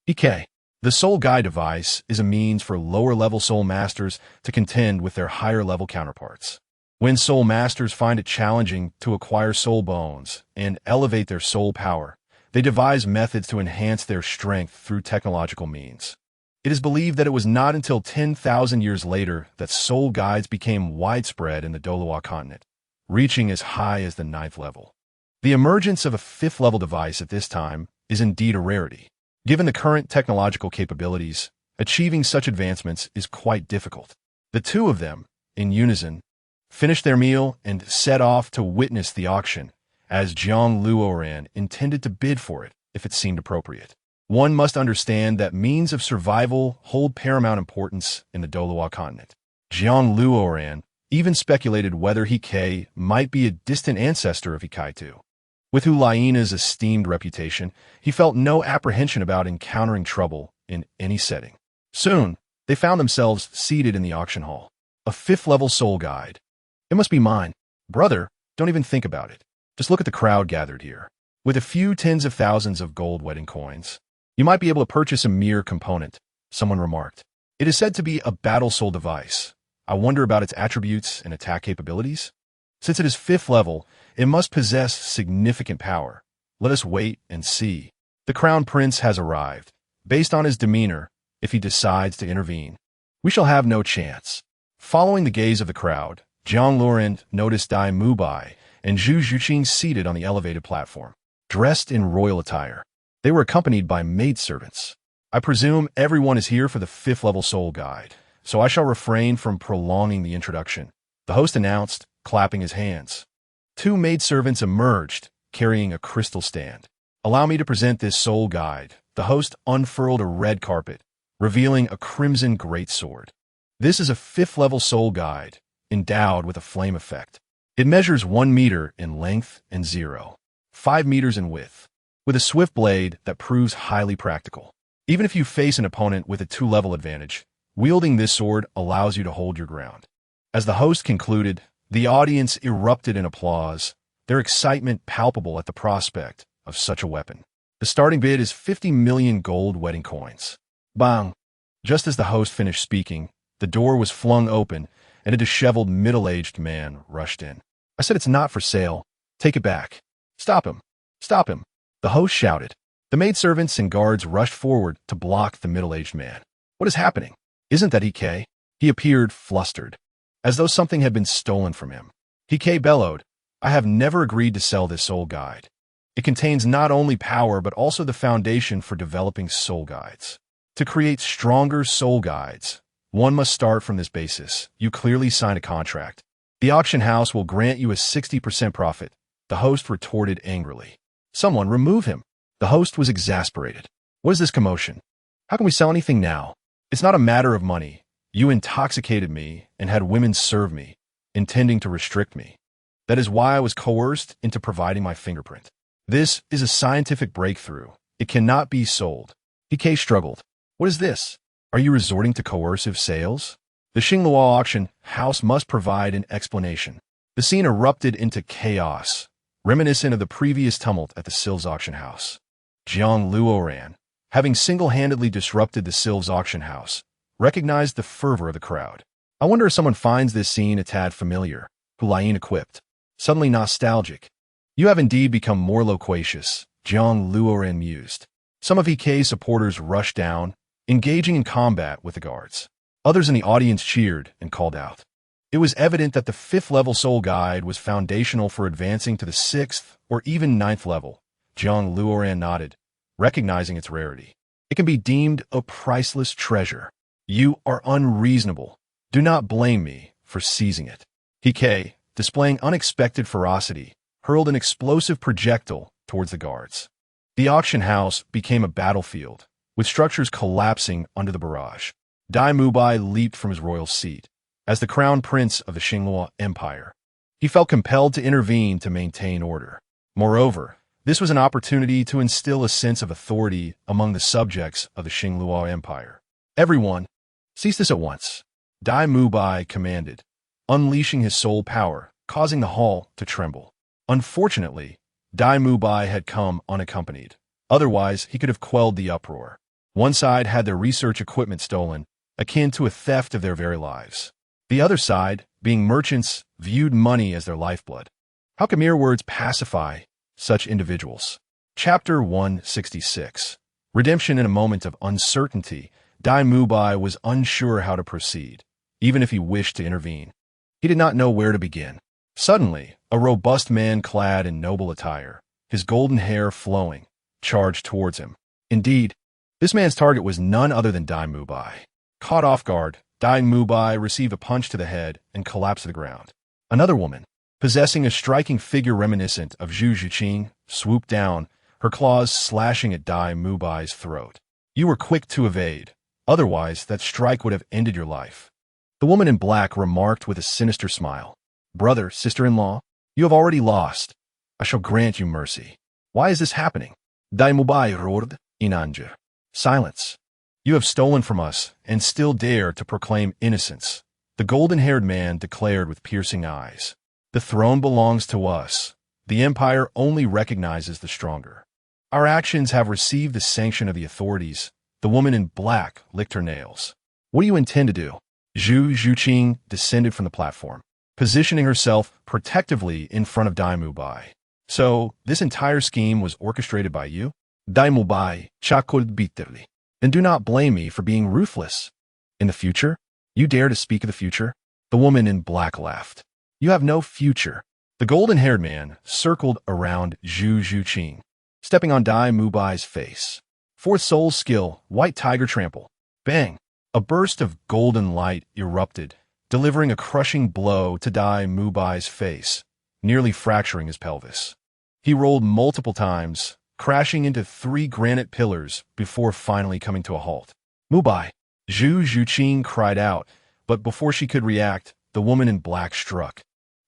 PK. The soul guide device is a means for lower-level soul masters to contend with their higher-level counterparts. When soul masters find it challenging to acquire soul bones and elevate their soul power, they devise methods to enhance their strength through technological means. It is believed that it was not until 10,000 years later that soul guides became widespread in the Dolawa continent, reaching as high as the 9th level. The emergence of a 5th-level device at this time is indeed a rarity. Given the current technological capabilities, achieving such advancements is quite difficult. The two of them, in unison, finished their meal and set off to witness the auction, as Jiang Luoran intended to bid for it if it seemed appropriate. One must understand that means of survival hold paramount importance in the Dolawa continent. Jiang Luoran even speculated whether Hike might be a distant ancestor of Hikaitu. With Hulaina's esteemed reputation, he felt no apprehension about encountering trouble in any setting. Soon, they found themselves seated in the auction hall. A 5th-level soul guide. It must be mine. Brother, don't even think about it. Just look at the crowd gathered here. With a few tens of thousands of gold wedding coins, you might be able to purchase a mere component, someone remarked. It is said to be a battle soul device. I wonder about its attributes and attack capabilities. Since it is 5th level, it must possess significant power. Let us wait and see. The Crown Prince has arrived. Based on his demeanor, if he decides to intervene, we shall have no chance. Following the gaze of the crowd, Jiang Luoran noticed Dai Mubai and Zhu Zhuqing seated on the elevated platform, dressed in royal attire. They were accompanied by maidservants. I presume everyone is here for the 5th-level soul guide, so I shall refrain from prolonging the introduction, the host announced, clapping his hands. Two maidservants emerged, carrying a crystal stand. Allow me to present this soul guide. The host unfurled a red carpet, revealing a crimson greatsword. This is a 5th-level soul guide, endowed with a flame effect. It measures 1 meter in length and 0.5 meters in width, with a swift blade that proves highly practical. Even if you face an opponent with a 2-level advantage, wielding this sword allows you to hold your ground. As the host concluded, the audience erupted in applause, their excitement palpable at the prospect of such a weapon. The starting bid is 50 million gold wedding coins. Bang! Just as the host finished speaking, the door was flung open, and a disheveled middle-aged man rushed in. I said it's not for sale. Take it back. Stop him. Stop him. The host shouted. The maidservants and guards rushed forward to block the middle-aged man. What is happening? Isn't that Hike? He appeared flustered, as though something had been stolen from him. Hike bellowed, I have never agreed to sell this soul guide. It contains not only power but also the foundation for developing soul guides. To create stronger soul guides, one must start from this basis. You clearly signed a contract. The auction house will grant you a 60% profit, the host retorted angrily. Someone remove him. The host was exasperated. What is this commotion? How can we sell anything now? It's not a matter of money. You intoxicated me and had women serve me, intending to restrict me. That is why I was coerced into providing my fingerprint. This is a scientific breakthrough. It cannot be sold. Hike struggled. What is this? Are you resorting to coercive sales? The Xinglua auction house must provide an explanation. The scene erupted into chaos, reminiscent of the previous tumult at the Silves auction house. Jiang Luoran, having single-handedly disrupted the Silves auction house, recognized the fervor of the crowd. I wonder if someone finds this scene a tad familiar. Hulain equipped. Suddenly nostalgic. You have indeed become more loquacious, Jiang Luoran mused. Some of Hike's supporters rushed down, engaging in combat with the guards. Others in the audience cheered and called out. It was evident that the 5th-level soul guide was foundational for advancing to the 6th or even 9th level. Jiang Luoran nodded, recognizing its rarity. It can be deemed a priceless treasure. You are unreasonable. Do not blame me for seizing it. Hike, displaying unexpected ferocity, hurled an explosive projectile towards the guards. The auction house became a battlefield, with structures collapsing under the barrage. Dai Mubai leaped from his royal seat. As the crown prince of the Xinglua Empire, he felt compelled to intervene to maintain order. Moreover, this was an opportunity to instill a sense of authority among the subjects of the Xinglua Empire. Everyone, cease this at once. Dai Mubai commanded, unleashing his soul power, causing the hall to tremble. Unfortunately, Dai Mubai had come unaccompanied. Otherwise, he could have quelled the uproar. One side had their research equipment stolen, akin to a theft of their very lives. The other side, being merchants viewed money as their lifeblood. How can mere words pacify such individuals? Chapter 166. Redemption in a moment of uncertainty. Dai Mubai was unsure how to proceed, even if he wished to intervene. He did not know where to begin. Suddenly, a robust man clad in noble attire, his golden hair flowing, charged towards him. Indeed, this man's target was none other than Dai Mubai. Caught off guard, Dai Mubai received a punch to the head and collapsed to the ground. Another woman, possessing a striking figure reminiscent of Zhu Zhuqing, swooped down, her claws slashing at Dai Mubai's throat. You were quick to evade. Otherwise, that strike would have ended your life. The woman in black remarked with a sinister smile. Brother, sister-in-law, you have already lost. I shall grant you mercy. Why is this happening? Dai Mubai roared, Inanja. Silence. You have stolen from us and still dare to proclaim innocence. The golden-haired man declared with piercing eyes. The throne belongs to us. The empire only recognizes the stronger. Our actions have received the sanction of the authorities. The woman in black licked her nails. What do you intend to do? Zhu Zhuqing descended from the platform, positioning herself protectively in front of Dai Mubai. So, this entire scheme was orchestrated by you? Dai Mubai chuckled bitterly. Then do not blame me for being ruthless. In the future? You dare to speak of the future? The woman in black laughed. You have no future. The golden-haired man circled around Zhu Zhuqing, stepping on Dai Mubai's face. Fourth soul skill, White Tiger Trample. Bang! A burst of golden light erupted, delivering a crushing blow to Dai Mubai's face, nearly fracturing his pelvis. He rolled multiple times, crashing into 3 granite pillars before finally coming to a halt. Mubai! Zhu Zhuqing cried out, but before she could react, the woman in black struck,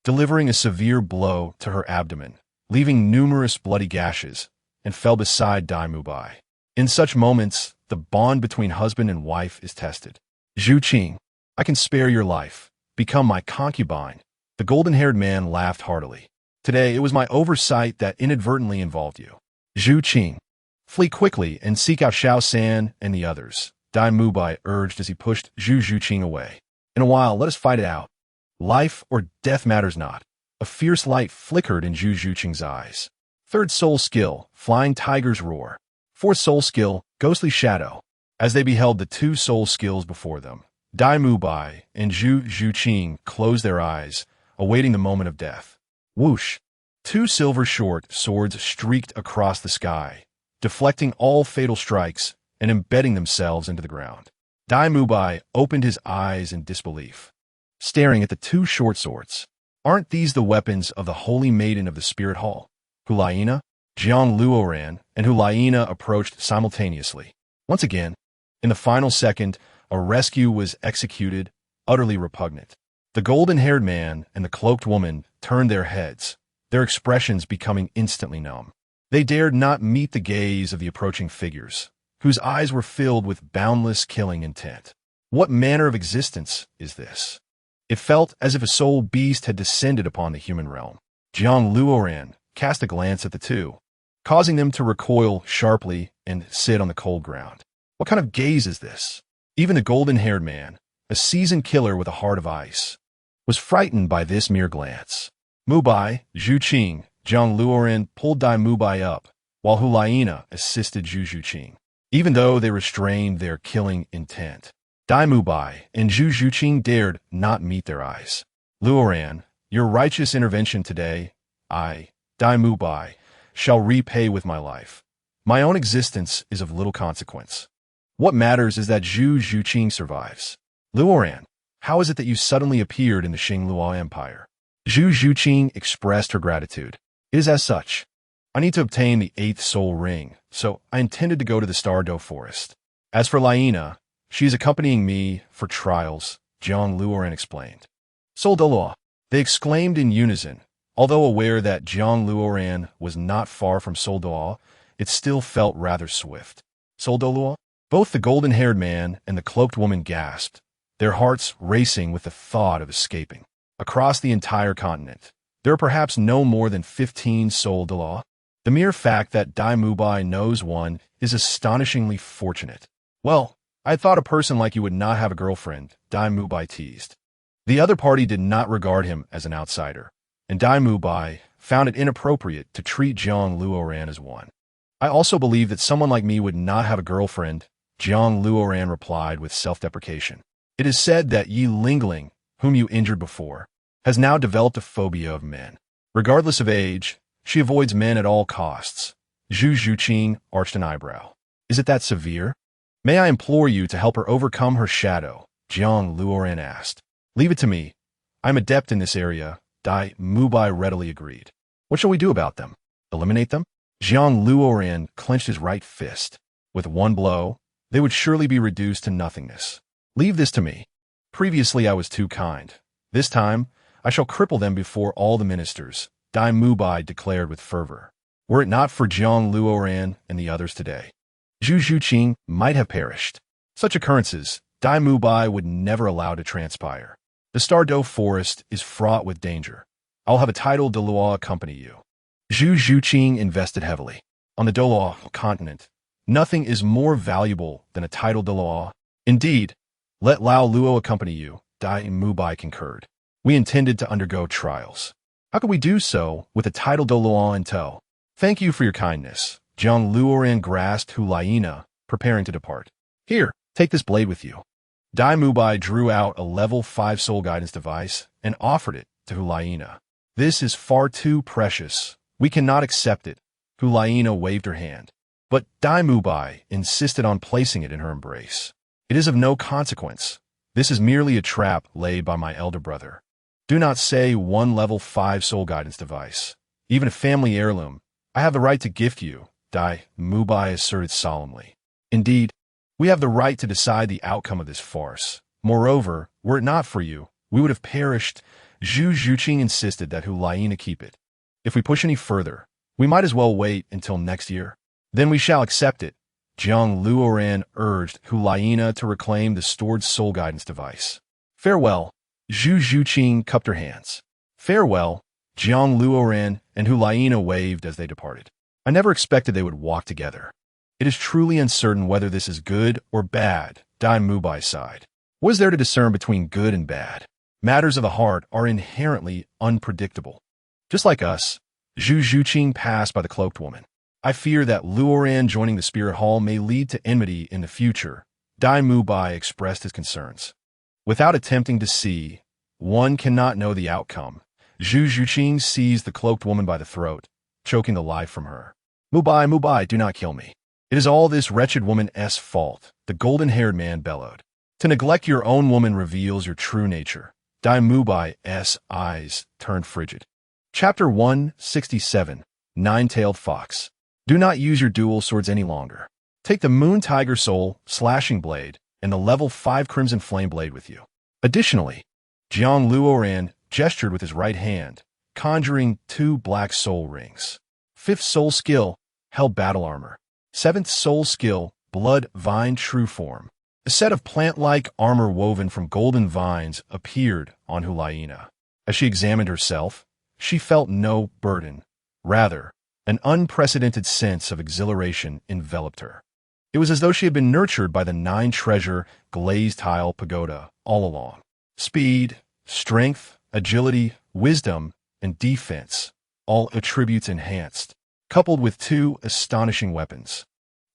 delivering a severe blow to her abdomen, leaving numerous bloody gashes, and fell beside Dai Mubai. In such moments, the bond between husband and wife is tested. Zhuqing, I can spare your life. Become my concubine. The golden-haired man laughed heartily. Today, it was my oversight that inadvertently involved you. Zhuqing, flee quickly and seek out Xiao San and the others, Dai Mubai urged as he pushed Zhu Zhuqing away. In a while, let us fight it out. Life or death matters not. A fierce light flickered in Zhu Zhuqing's eyes. Third soul skill, Flying Tiger's Roar. Fourth soul skill, Ghostly Shadow. As they beheld the 2 soul skills before them, Dai Mubai and Zhu Zhuqing closed their eyes, awaiting the moment of death. Whoosh! 2 silver short swords streaked across the sky, deflecting all fatal strikes and embedding themselves into the ground. Dai Mubai opened his eyes in disbelief, staring at the 2 short swords. Aren't these the weapons of the Holy Maiden of the Spirit Hall? Hulaina, Jiang Luoran, and Hulaina approached simultaneously. Once again, in the final second, a rescue was executed, utterly repugnant. The golden-haired man and the cloaked woman turned their heads, their expressions becoming instantly numb. They dared not meet the gaze of the approaching figures, whose eyes were filled with boundless killing intent. What manner of existence is this? It felt as if a soul beast had descended upon the human realm. Jiang Luoran cast a glance at the 2, causing them to recoil sharply and sit on the cold ground. What kind of gaze is this? Even the golden-haired man, a seasoned killer with a heart of ice, was frightened by this mere glance. Mubai, Zhuqing, Jiang Luoran pulled Dai Mubai up, while Hulaina assisted Zhu Zhuqing, even though they restrained their killing intent. Dai Mubai and Zhu Zhuqing dared not meet their eyes. Luoran, your righteous intervention today, I, Dai Mubai, shall repay with my life. My own existence is of little consequence. What matters is that Zhu Zhuqing survives. Luoran, how is it that you suddenly appeared in the Xinglua Empire? Zhu Zhuqing expressed her gratitude. It is as such. I need to obtain the 8th soul ring, so I intended to go to the Stardow Forest. As for Laina, she is accompanying me for trials, Jiang Luoran explained. Soul Doloa, they exclaimed in unison. Although aware that Jiang Luoran was not far from Soul Doloa, it still felt rather swift. Soul Doloa? Both the golden-haired man and the cloaked woman gasped, their hearts racing with the thought of escaping. Across the entire continent, there are perhaps no more than 15 Soul Doloa. The mere fact that Dai Mubai knows one is astonishingly fortunate. Well, I thought a person like you would not have a girlfriend, Dai Mubai teased. The other party did not regard him as an outsider, and Dai Mubai found it inappropriate to treat Jiang Luoran as one. I also believe that someone like me would not have a girlfriend, Jiang Luoran replied with self-deprecation. It is said that Yi Lingling, whom you injured before, has now developed a phobia of men. Regardless of age, she avoids men at all costs. Zhu Zhuqing arched an eyebrow. Is it that severe? May I implore you to help her overcome her shadow? Jiang Luoran asked. Leave it to me. I'm adept in this area, Dai Mubai readily agreed. What shall we do about them? Eliminate them? Jiang Luoran clenched his right fist. With one blow, they would surely be reduced to nothingness. Leave this to me. Previously I was too kind. This time, I shall cripple them before all the ministers, Dai Mubai declared with fervor. Were it not for Jiang Luoran and the others today, Zhu Zhuqing might have perished. Such occurrences, Dai Mubai would never allow to transpire. The Stardow Forest is fraught with danger. I'll have a title de law accompany you. Zhu Zhuqing invested heavily. On the Doloa continent, nothing is more valuable than a title de law. Indeed, let Lao Luo accompany you, Dai Mubai concurred. We intended to undergo trials. How could we do so with a title de law in tow? Thank you for your kindness. Jiang Luoran grasped Hulaina, preparing to depart. Here, take this blade with you. Dai Mubai drew out a level 5 soul guidance device and offered it to Hulaina. This is far too precious. We cannot accept it. Hulaina waved her hand. But Dai Mubai insisted on placing it in her embrace. It is of no consequence. This is merely a trap laid by my elder brother. Do not say one level 5 soul guidance device. Even a family heirloom. I have the right to gift you, Dai Mubai asserted solemnly. Indeed, we have the right to decide the outcome of this farce. Moreover, were it not for you, we would have perished. Zhu Zhuqing insisted that Hulaina keep it. If we push any further, we might as well wait until next year. Then we shall accept it. Jiang Luoran urged Hulaina to reclaim the stored soul guidance device. Farewell. Zhu Zhuqing cupped her hands. Farewell. Jiang Luoran and Hulaina waved as they departed. I never expected they would walk together. It is truly uncertain whether this is good or bad, Dai Mubai sighed. What is there to discern between good and bad? Matters of the heart are inherently unpredictable. Just like us, Zhu Zhuqing passed by the cloaked woman. I fear that Luoran joining the Spirit Hall may lead to enmity in the future, Dai Mubai expressed his concerns. Without attempting to see, one cannot know the outcome. Zhu Zhuqing seized the cloaked woman by the throat, choking the life from her. Mubai, do not kill me. It is all this wretched woman's fault, the golden-haired man bellowed. To neglect your own woman reveals your true nature. Dai Mubai's eyes turned frigid. Chapter 167, Nine-Tailed Fox. Do not use your dual swords any longer. Take the Moon Tiger Soul Slashing Blade and the level 5 Crimson Flame Blade with you. Additionally, Jiang Luoran gestured with his right hand, conjuring 2 black soul rings. 5th soul skill, Hell Battle Armor. 7th soul skill, Blood Vine True Form. A set of plant-like armor woven from golden vines appeared on Hulaina. As she examined herself, she felt no burden. Rather, an unprecedented sense of exhilaration enveloped her. It was as though she had been nurtured by the 9-treasure glazed tile pagoda all along. Speed, strength, agility, wisdom, and defense, all attributes enhanced, coupled with 2 astonishing weapons.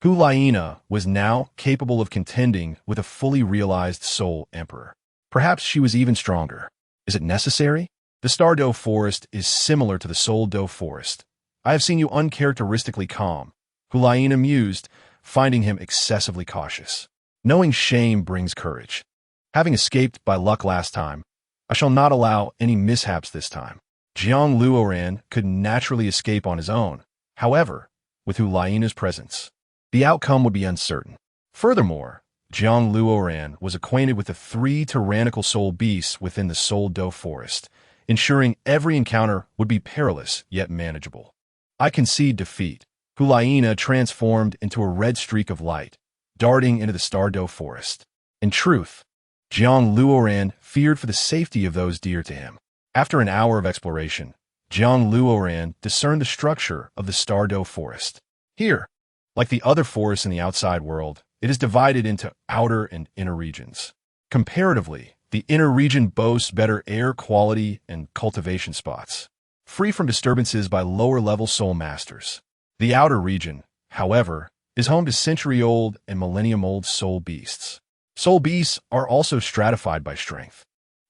Hulaina was now capable of contending with a fully realized Soul Emperor. Perhaps she was even stronger. Is it necessary? The Stardow Forest is similar to the Souldow Forest. I have seen you uncharacteristically calm. Hulaina mused, finding him excessively cautious. Knowing shame brings courage. Having escaped by luck last time, I shall not allow any mishaps this time. Jiang Luoran could naturally escape on his own. However, with Hulaina's presence, the outcome would be uncertain. Furthermore, Jiang Luoran was acquainted with the 3 tyrannical soul beasts within the Souldow Forest, ensuring every encounter would be perilous yet manageable. I concede defeat. Hulaina transformed into a red streak of light, darting into the Stardow Forest. In truth, Jiang Luoran feared for the safety of those dear to him. After an hour of exploration, Jiang Luoran discerned the structure of the Stardow Forest. Here, like the other forests in the outside world, it is divided into outer and inner regions. Comparatively, The inner region boasts better air quality and cultivation spots, free from disturbances by lower-level soul masters. The outer region, however, is home to century-old and millennium-old soul beasts. Soul beasts are also stratified by strength,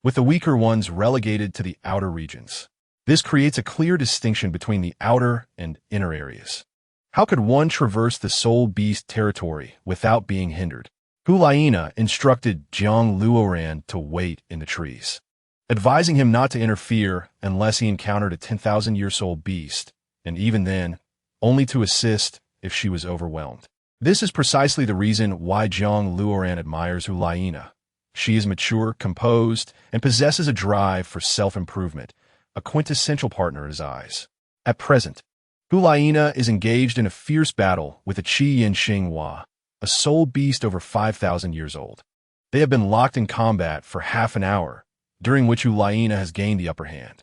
with the weaker ones relegated to the outer regions. This creates a clear distinction between the outer and inner areas. How could one traverse the soul beast territory without being hindered? Hulaina instructed Jiang Luoran to wait in the trees, advising him not to interfere unless he encountered a 10,000-year soul beast, and even then, only to assist if she was overwhelmed. This is precisely the reason why Jiang Luoran admires Hulaina. She is mature, composed, and possesses a drive for self-improvement, a quintessential partner in his eyes. At present, Hulaina is engaged in a fierce battle with the Qi Yin Xinghua, a soul beast over 5,000 years old. They have been locked in combat for half an hour, during which Hulaina has gained the upper hand.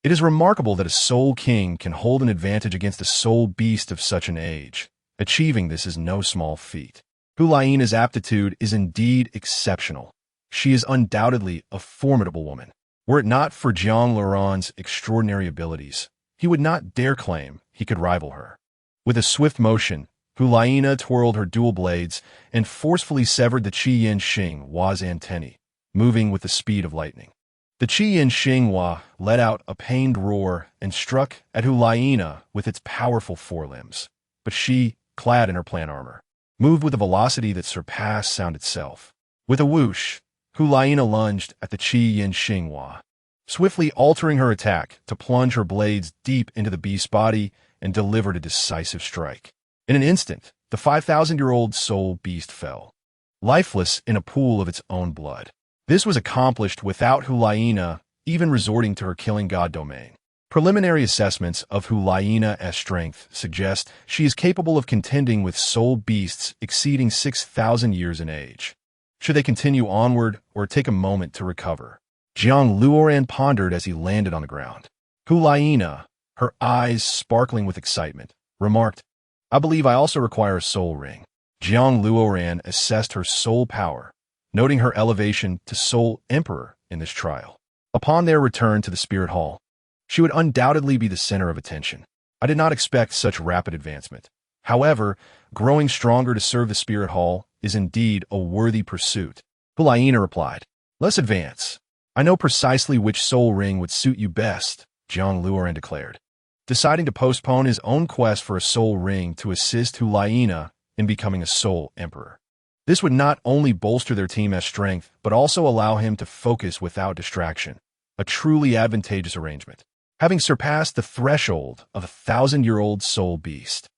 It is remarkable that a soul king can hold an advantage against a soul beast of such an age. Achieving this is no small feat. Hulaina's aptitude is indeed exceptional. She is undoubtedly a formidable woman. Were it not for Jiang Luoran's extraordinary abilities, he would not dare claim he could rival her. With a swift motion, Hulaina twirled her dual blades and forcefully severed the Qi Yin Xinghua's antennae, moving with the speed of lightning. The Qi Yin Xinghua let out a pained roar and struck at Hulaina with its powerful forelimbs. But she, clad in her plant armor, moved with a velocity that surpassed sound itself. With a whoosh, Hulaina lunged at the Qi Yin Xinghua, swiftly altering her attack to plunge her blades deep into the beast's body and delivered a decisive strike. In an instant, the 5,000-year-old soul beast fell, lifeless in a pool of its own blood. This was accomplished without Hulaina even resorting to her killing god domain. Preliminary assessments of Hulaina's strength suggest she is capable of contending with soul beasts exceeding 6,000 years in age. Should they continue onward or take a moment to recover? Jiang Luoran pondered as he landed on the ground. Hulaina, her eyes sparkling with excitement, remarked, "I believe I also require a soul ring." Jiang Luoran assessed her soul power, noting her elevation to Soul Emperor in this trial. Upon their return to the Spirit Hall, she would undoubtedly be the center of attention. I did not expect such rapid advancement. However, growing stronger to serve the Spirit Hall is indeed a worthy pursuit. Hulaina replied, "Let's advance. I know precisely which soul ring would suit you best," Jiang Luoran declared, deciding to postpone his own quest for a soul ring to assist Hulaina in becoming a soul emperor. This would not only bolster their team's strength, but also allow him to focus without distraction, a truly advantageous arrangement. Having surpassed the threshold of a 1,000-year-old soul beast,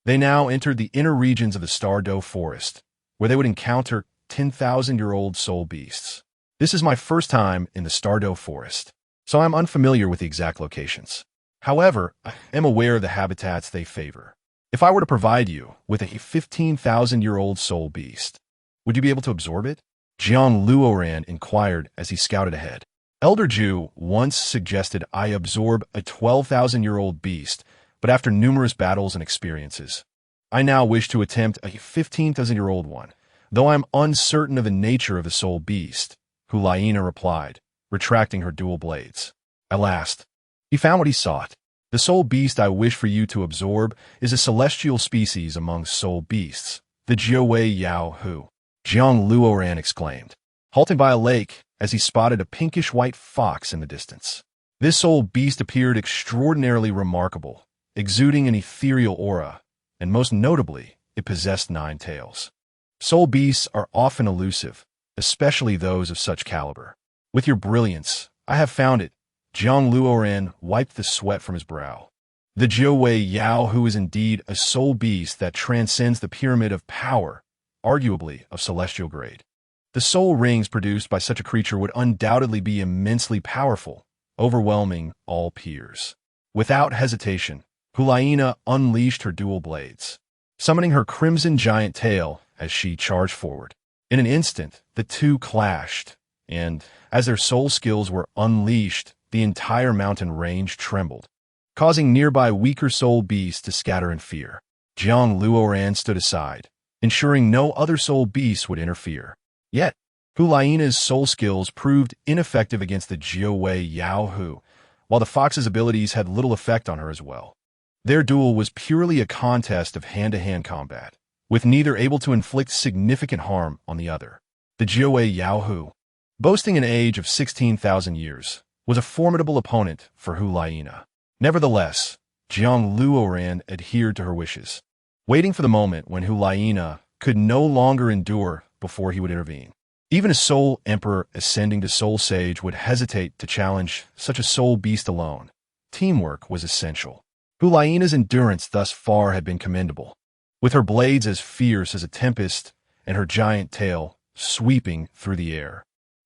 they now entered the inner regions of the Stardow Forest, where they would encounter 10,000-year-old soul beasts. This is my first time in the Stardow Forest, so I'm unfamiliar with the exact locations. However, I am aware of the habitats they favor. If I were to provide you with a 15,000-year-old soul beast, would you be able to absorb it? Jiang Luoran inquired as he scouted ahead. Elder Ju once suggested I absorb a 12,000-year-old beast, but after numerous battles and experiences, I now wish to attempt a 15,000-year-old one, though I am uncertain of the nature of the soul beast, Hulaina replied, retracting her dual blades. At last, he found what he sought. The soul beast I wish for you to absorb is a celestial species among soul beasts, the Jiuwei Yao Hu. Jiang Luoran exclaimed, halting by a lake as he spotted a pinkish-white fox in the distance. This soul beast appeared extraordinarily remarkable, exuding an ethereal aura, and most notably, it possessed 9 tails. Soul beasts are often elusive, especially those of such caliber. With your brilliance, I have found it. Jiang Luoran wiped the sweat from his brow. The Jiuwei Yao Hu is indeed a soul beast that transcends the pyramid of power, arguably of celestial grade. The soul rings produced by such a creature would undoubtedly be immensely powerful, overwhelming all peers. Without hesitation, Hulaina unleashed her dual blades, summoning her crimson giant tail as she charged forward. In an instant, the two clashed, and, as their soul skills were unleashed, the entire mountain range trembled, causing nearby weaker soul beasts to scatter in fear. Jiang Luoran stood aside, ensuring no other soul beasts would interfere. Yet, Hulaiina's soul skills proved ineffective against the Jiawei Yao Hu, while the fox's abilities had little effect on her as well. Their duel was purely a contest of hand-to-hand combat, with neither able to inflict significant harm on the other. The Jiawei Yao Hu, boasting an age of 16,000 years, was a formidable opponent for Hulaiina. Nevertheless, Jiang Luoran adhered to her wishes, waiting for the moment when Hulaiina could no longer endure before he would intervene. Even a soul emperor ascending to soul sage would hesitate to challenge such a soul beast alone. Teamwork was essential. Hulaiina's endurance thus far had been commendable, with her blades as fierce as a tempest and her giant tail sweeping through the air.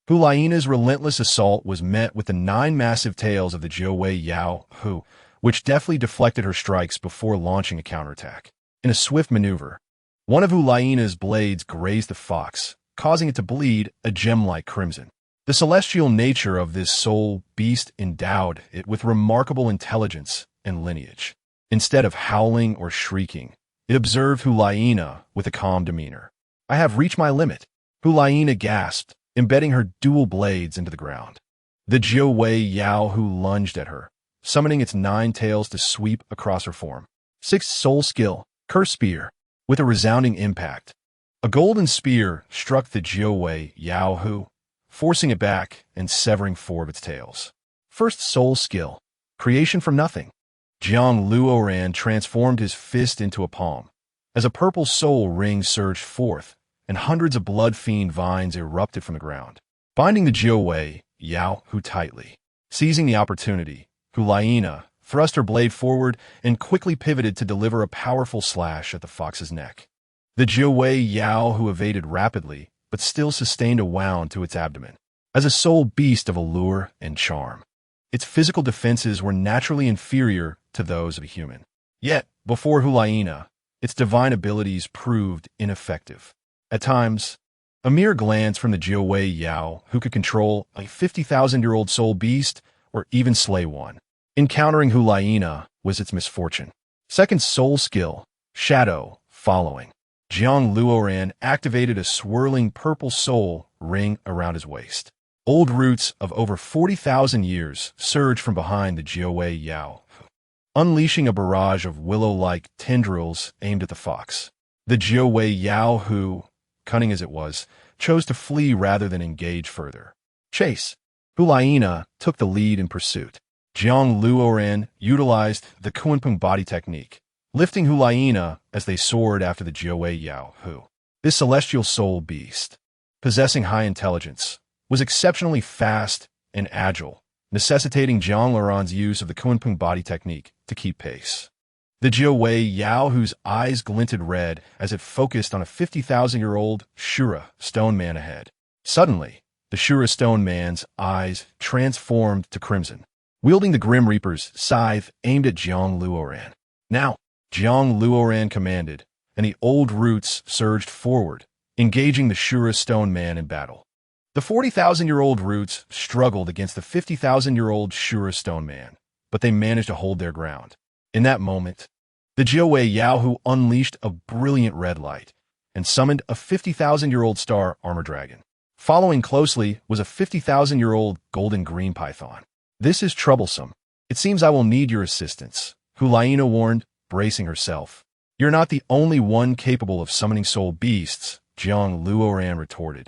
Hulaiina's relentless assault was met with the 9 massive tails of the Jiawei Yao Hu, which deftly deflected her strikes before launching a counterattack. In a swift maneuver, one of Hulaiina's blades grazed the fox, causing it to bleed a gem-like crimson. The celestial nature of this soul beast endowed it with remarkable intelligence and lineage. Instead of howling or shrieking, it observed Hulaiina with a calm demeanor. "I have reached my limit," Hulaiina gasped, embedding her dual blades into the ground. The Jiawei Yao Hu lunged at her, summoning its 9 tails to sweep across her form. 6th soul skill, Curse Spear. With a resounding impact, a golden spear struck the Jiawei Yao Hu, forcing it back and severing 4 of its tails. 1st soul skill, Creation from Nothing. Jiang Luoran transformed his fist into a palm, as a purple soul ring surged forth, and hundreds of blood fiend vines erupted from the ground, binding the Jiawei Yao Hu tightly. Seizing the opportunity, Hulaiina thrust her blade forward and quickly pivoted to deliver a powerful slash at the fox's neck. The Jiawei Yao Hu evaded rapidly, but still sustained a wound to its abdomen. As a soul beast of allure and charm, its physical defenses were naturally inferior to those of a human. Yet, before Hulaiina, its divine abilities proved ineffective. At times, a mere glance from the Jiawei Yao Hu could control a 50,000-year-old soul beast or even slay one. Encountering Hulaiina was its misfortune. 2nd soul skill, Shadow Following. Jiang Luoran activated a swirling purple soul ring around his waist. Old roots of over 40,000 years surged from behind the Jiawei Yao Hu, unleashing a barrage of willow-like tendrils aimed at the fox. The Jiawei Yao Hu, cunning as it was, chose to flee rather than engage further. Chase. Hulaiina took the lead in pursuit. Jiang Luoran utilized the Kunpeng body technique, lifting Hulaiina as they soared after the Jiawei Yao Hu. This celestial soul beast, possessing high intelligence, was exceptionally fast and agile, necessitating Jiang Luoran's use of the Kunpeng body technique to keep pace. The Jiawei Yao Hu's eyes glinted red as it focused on a 50,000-year-old Shura stone man ahead. Suddenly, the Shura stone man's eyes transformed to crimson, wielding the Grim Reaper's scythe aimed at Jiang Luoran. Now, Jiang Luoran commanded, and the old roots surged forward, engaging the Shura stone man in battle. The 40,000-year-old roots struggled against the 50,000-year-old Shura stone man, but they managed to hold their ground. In that moment, the Jiawei Yao Hu unleashed a brilliant red light and summoned a 50,000-year-old star armor dragon. Following closely was a 50,000-year-old golden green python. "This is troublesome. It seems I will need your assistance," Hulaiina warned, bracing herself. "You're not the only one capable of summoning soul beasts," Jiang Luoran retorted,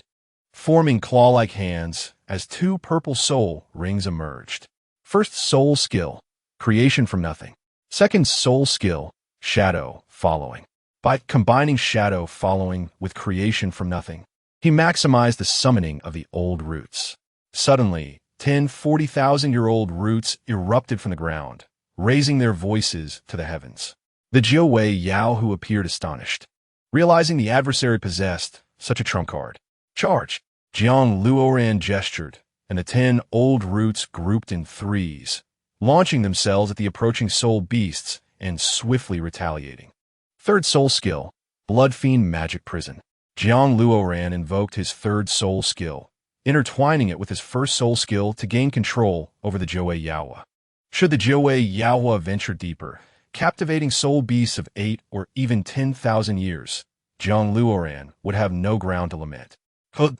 forming claw-like hands as 2 purple soul rings emerged. 1st soul skill, Creation from Nothing. 2nd soul skill, Shadow Following. By combining Shadow Following with Creation from Nothing, he maximized the summoning of the old roots. Suddenly, 10 40,000-year-old roots erupted from the ground, raising their voices to the heavens. The Jiawei Yao Hu appeared astonished, realizing the adversary possessed such a trump card. "Charge!" Jiang Luoran gestured, and the 10 old roots grouped in threes, launching themselves at the approaching soul beasts and swiftly retaliating. 3rd soul skill, Blood Fiend Magic Prison. Jiang Luoran invoked his 3rd soul skill, intertwining it with his 1st soul skill to gain control over the Jiawei Yaowa. Should the Jiawei Yaowa venture deeper, captivating soul beasts of 8 or even 10,000 years, Jiang Luoran would have no ground to lament. Hood.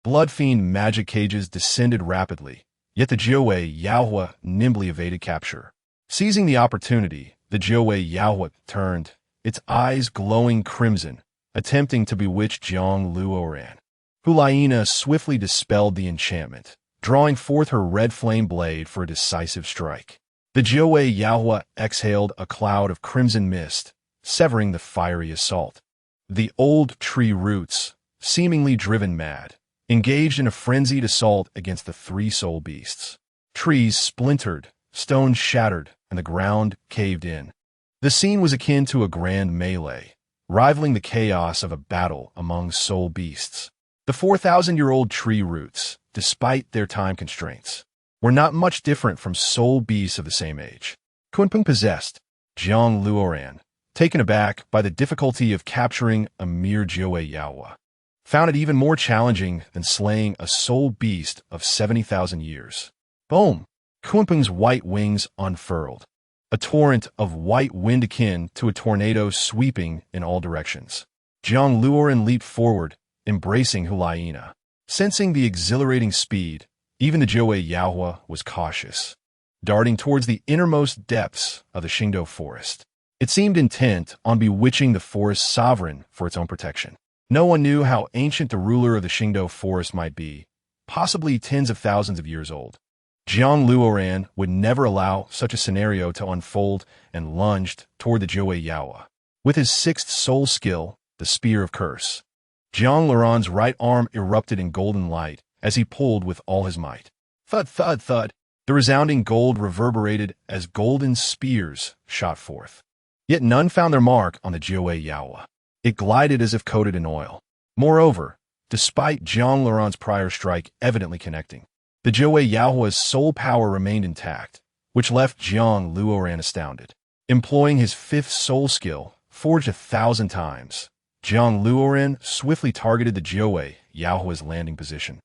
Blood fiend magic cages descended rapidly, yet the Jiawei Yaohua nimbly evaded capture. Seizing the opportunity, the Jiawei Yaohua turned, its eyes glowing crimson, attempting to bewitch Jiang Luoran. Hulaina swiftly dispelled the enchantment, drawing forth her red flame blade for a decisive strike. The Jiawei Yaohua exhaled a cloud of crimson mist, severing the fiery assault. The old tree roots, seemingly driven mad, engaged in a frenzied assault against the three soul beasts. Trees splintered, stones shattered, and the ground caved in. The scene was akin to a grand melee, rivaling the chaos of a battle among soul beasts. The 4,000-year-old tree roots, despite their time constraints, were not much different from soul beasts of the same age. Kunpeng possessed Jiang Luoran, taken aback by the difficulty of capturing a mere Jiawei Yaohua, found it even more challenging than slaying a soul beast of 70,000 years. Boom! Kunpeng's white wings unfurled, a torrent of white wind akin to a tornado sweeping in all directions. Jiang Luoran leaped forward, embracing Hulaina. Sensing the exhilarating speed, even the Jiawei Yaohua was cautious, darting towards the innermost depths of the Xingdou forest. It seemed intent on bewitching the forest's sovereign for its own protection. No one knew how ancient the ruler of the Xingdou forest might be, possibly tens of thousands of years old. Jiang Luoran would never allow such a scenario to unfold and lunged toward the Jiawei Yaohua. With his sixth soul skill, the Spear of Curse, Jiang Luoran's right arm erupted in golden light as he pulled with all his might. Thud, thud, thud. The resounding gold reverberated as golden spears shot forth. Yet none found their mark on the Jiawei Yaohua. It glided as if coated in oil. Moreover, despite Jiang Luoran's prior strike evidently connecting, the Jiawei Yaohua's soul power remained intact, which left Jiang Luoran astounded. Employing his fifth soul skill, forged 1,000 times, Jiang Luoran swiftly targeted the Jiawei Yaohua's landing position,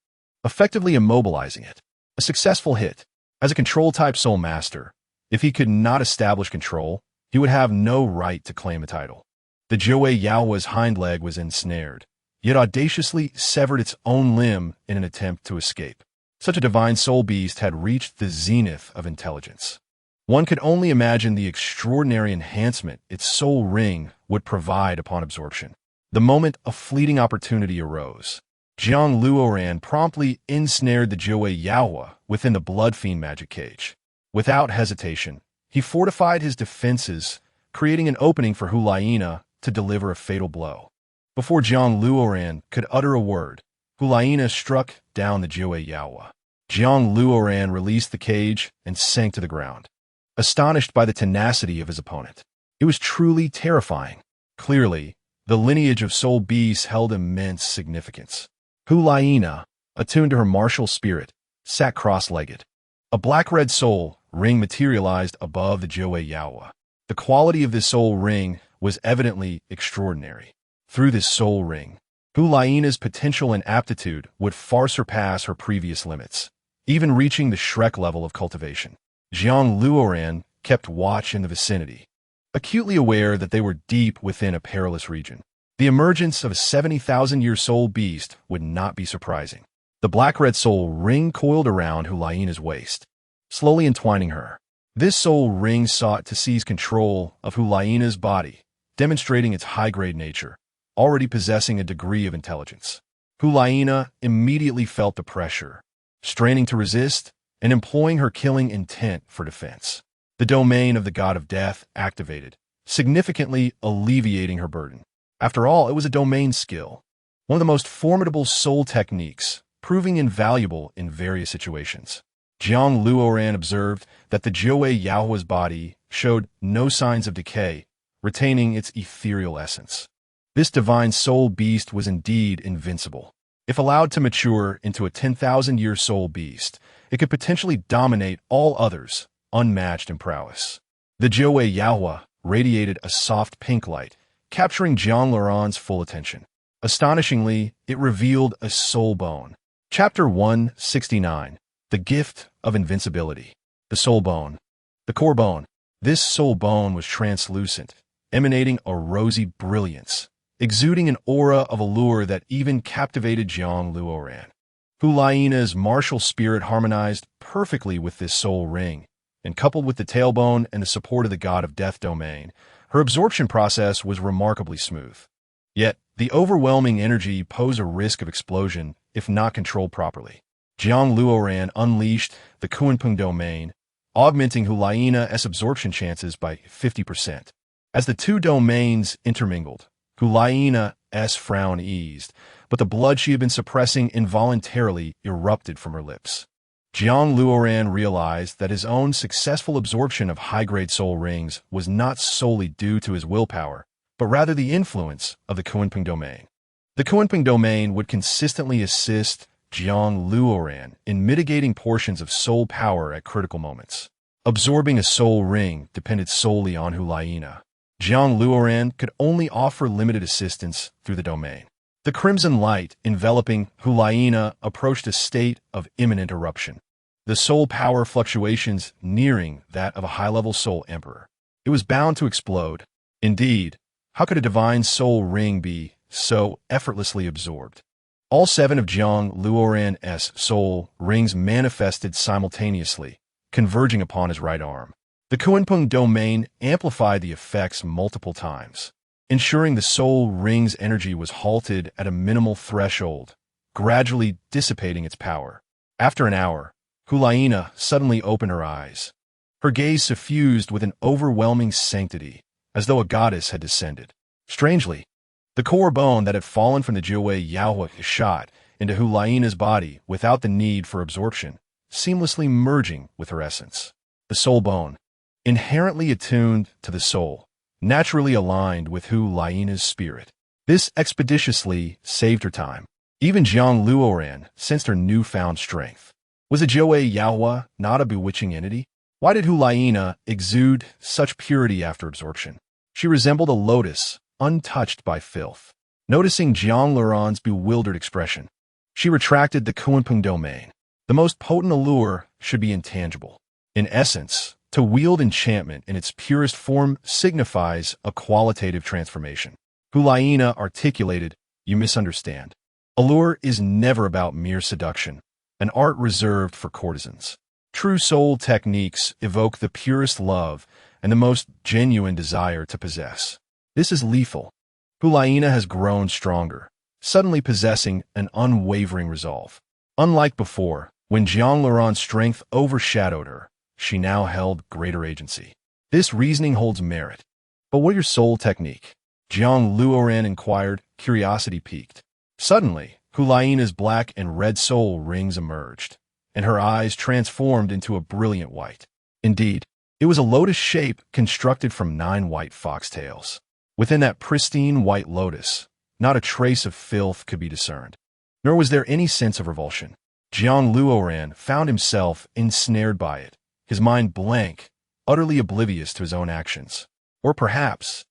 effectively immobilizing it. A successful hit. As a control-type soul master, if he could not establish control, he would have no right to claim a title. The Jiawei Yaohua's hind leg was ensnared, yet audaciously severed its own limb in an attempt to escape. Such a divine soul beast had reached the zenith of intelligence. One could only imagine the extraordinary enhancement its soul ring would provide upon absorption. The moment a fleeting opportunity arose, Jiang Luoran promptly ensnared the Jiawei Yaohua within the blood fiend magic cage. Without hesitation, he fortified his defenses, creating an opening for Hulaina to deliver a fatal blow. Before Jiang Luoran could utter a word, Hulaina struck down the Jiawei Yaohua. Jiang Luoran released the cage and sank to the ground, astonished by the tenacity of his opponent. It was truly terrifying. Clearly, the lineage of soul beasts held immense significance. Hulaina, attuned to her martial spirit, sat cross-legged. A black-red soul ring materialized above the Jiawei Yaohua. The quality of this soul ring was evidently extraordinary. Through this soul ring, Hulaina's potential and aptitude would far surpass her previous limits, even reaching the Shrek level of cultivation. Jiang Luoran kept watch in the vicinity, acutely aware that they were deep within a perilous region. The emergence of a 70,000-year soul beast would not be surprising. The black-red soul ring coiled around Hulaina's waist, slowly entwining her. This soul ring sought to seize control of Hulaina's body, demonstrating its high-grade nature, already possessing a degree of intelligence. Hulaina immediately felt the pressure, straining to resist and employing her killing intent for defense. The domain of the god of death activated, significantly alleviating her burden. After all, it was a domain skill, one of the most formidable soul techniques, proving invaluable in various situations. Jiang Luoran observed that the Jiawei Yaohua's body showed no signs of decay, retaining its ethereal essence. This divine soul beast was indeed invincible. If allowed to mature into a 10,000-year soul beast, it could potentially dominate all others, unmatched in prowess. The Jiawei Yaohua radiated a soft pink light, capturing Jiang Luoran's full attention. Astonishingly, it revealed a soul bone. Chapter 169. The Gift of Invincibility. The soul bone. The core bone. This soul bone was translucent, emanating a rosy brilliance, exuding an aura of allure that even captivated Jiang Luoran. Hulaina's martial spirit harmonized perfectly with this soul ring, and coupled with the tailbone and the support of the god of death domain, her absorption process was remarkably smooth. Yet, the overwhelming energy posed a risk of explosion if not controlled properly. Jiang Luoran unleashed the Kunpeng domain, augmenting Hulaina's absorption chances by 50%. As the two domains intermingled, Hulaina's frown eased, but the blood she had been suppressing involuntarily erupted from her lips. Jiang Luoran realized that his own successful absorption of high-grade soul rings was not solely due to his willpower, but rather the influence of the Kunpeng domain. The Kunpeng domain would consistently assist Jiang Luoran in mitigating portions of soul power at critical moments. Absorbing a soul ring depended solely on Hulaina. Jiang Luoran could only offer limited assistance through the domain. The crimson light enveloping Hulaina approached a state of imminent eruption, the soul power fluctuations nearing that of a high-level soul emperor. It was bound to explode. Indeed, how could a divine soul ring be so effortlessly absorbed? All 7 of Jiang Luoran's soul rings manifested simultaneously, converging upon his right arm. The Kunpeng domain amplified the effects multiple times, ensuring the soul ring's energy was halted at a minimal threshold, gradually dissipating its power. After an hour, Hulaina suddenly opened her eyes. Her gaze suffused with an overwhelming sanctity, as though a goddess had descended. Strangely, the core bone that had fallen from the Jiwei Yaohua shot into Hulaina's body without the need for absorption, seamlessly merging with her essence. The soul bone, inherently attuned to the soul, naturally aligned with Hulaina's spirit. This expeditiously saved her time. Even Jiang Luoran sensed her newfound strength. Was the Jiwei Yaohua not a bewitching entity? Why did Hulaina exude such purity after absorption? She resembled a lotus, untouched by filth. Noticing Jiang Luoran's bewildered expression, she retracted the Kunpeng domain. The most potent allure should be intangible. In essence, to wield enchantment in its purest form signifies a qualitative transformation. Hulaina articulated, "You misunderstand. Allure is never about mere seduction, an art reserved for courtesans. True soul techniques evoke the purest love and the most genuine desire to possess. This is lethal." Hulaina has grown stronger, suddenly possessing an unwavering resolve. Unlike before, when Jiang Luoran's strength overshadowed her, she now held greater agency. This reasoning holds merit. But what your soul technique? Jiang Luoran inquired, curiosity piqued. Suddenly, Hulaina's black and red soul rings emerged, and her eyes transformed into a brilliant white. Indeed, it was a lotus shape constructed from 9 white foxtails. Within that pristine white lotus, not a trace of filth could be discerned, nor was there any sense of revulsion. Jiang Luoran found himself ensnared by it, his mind blank, utterly oblivious to his own actions. Or perhaps,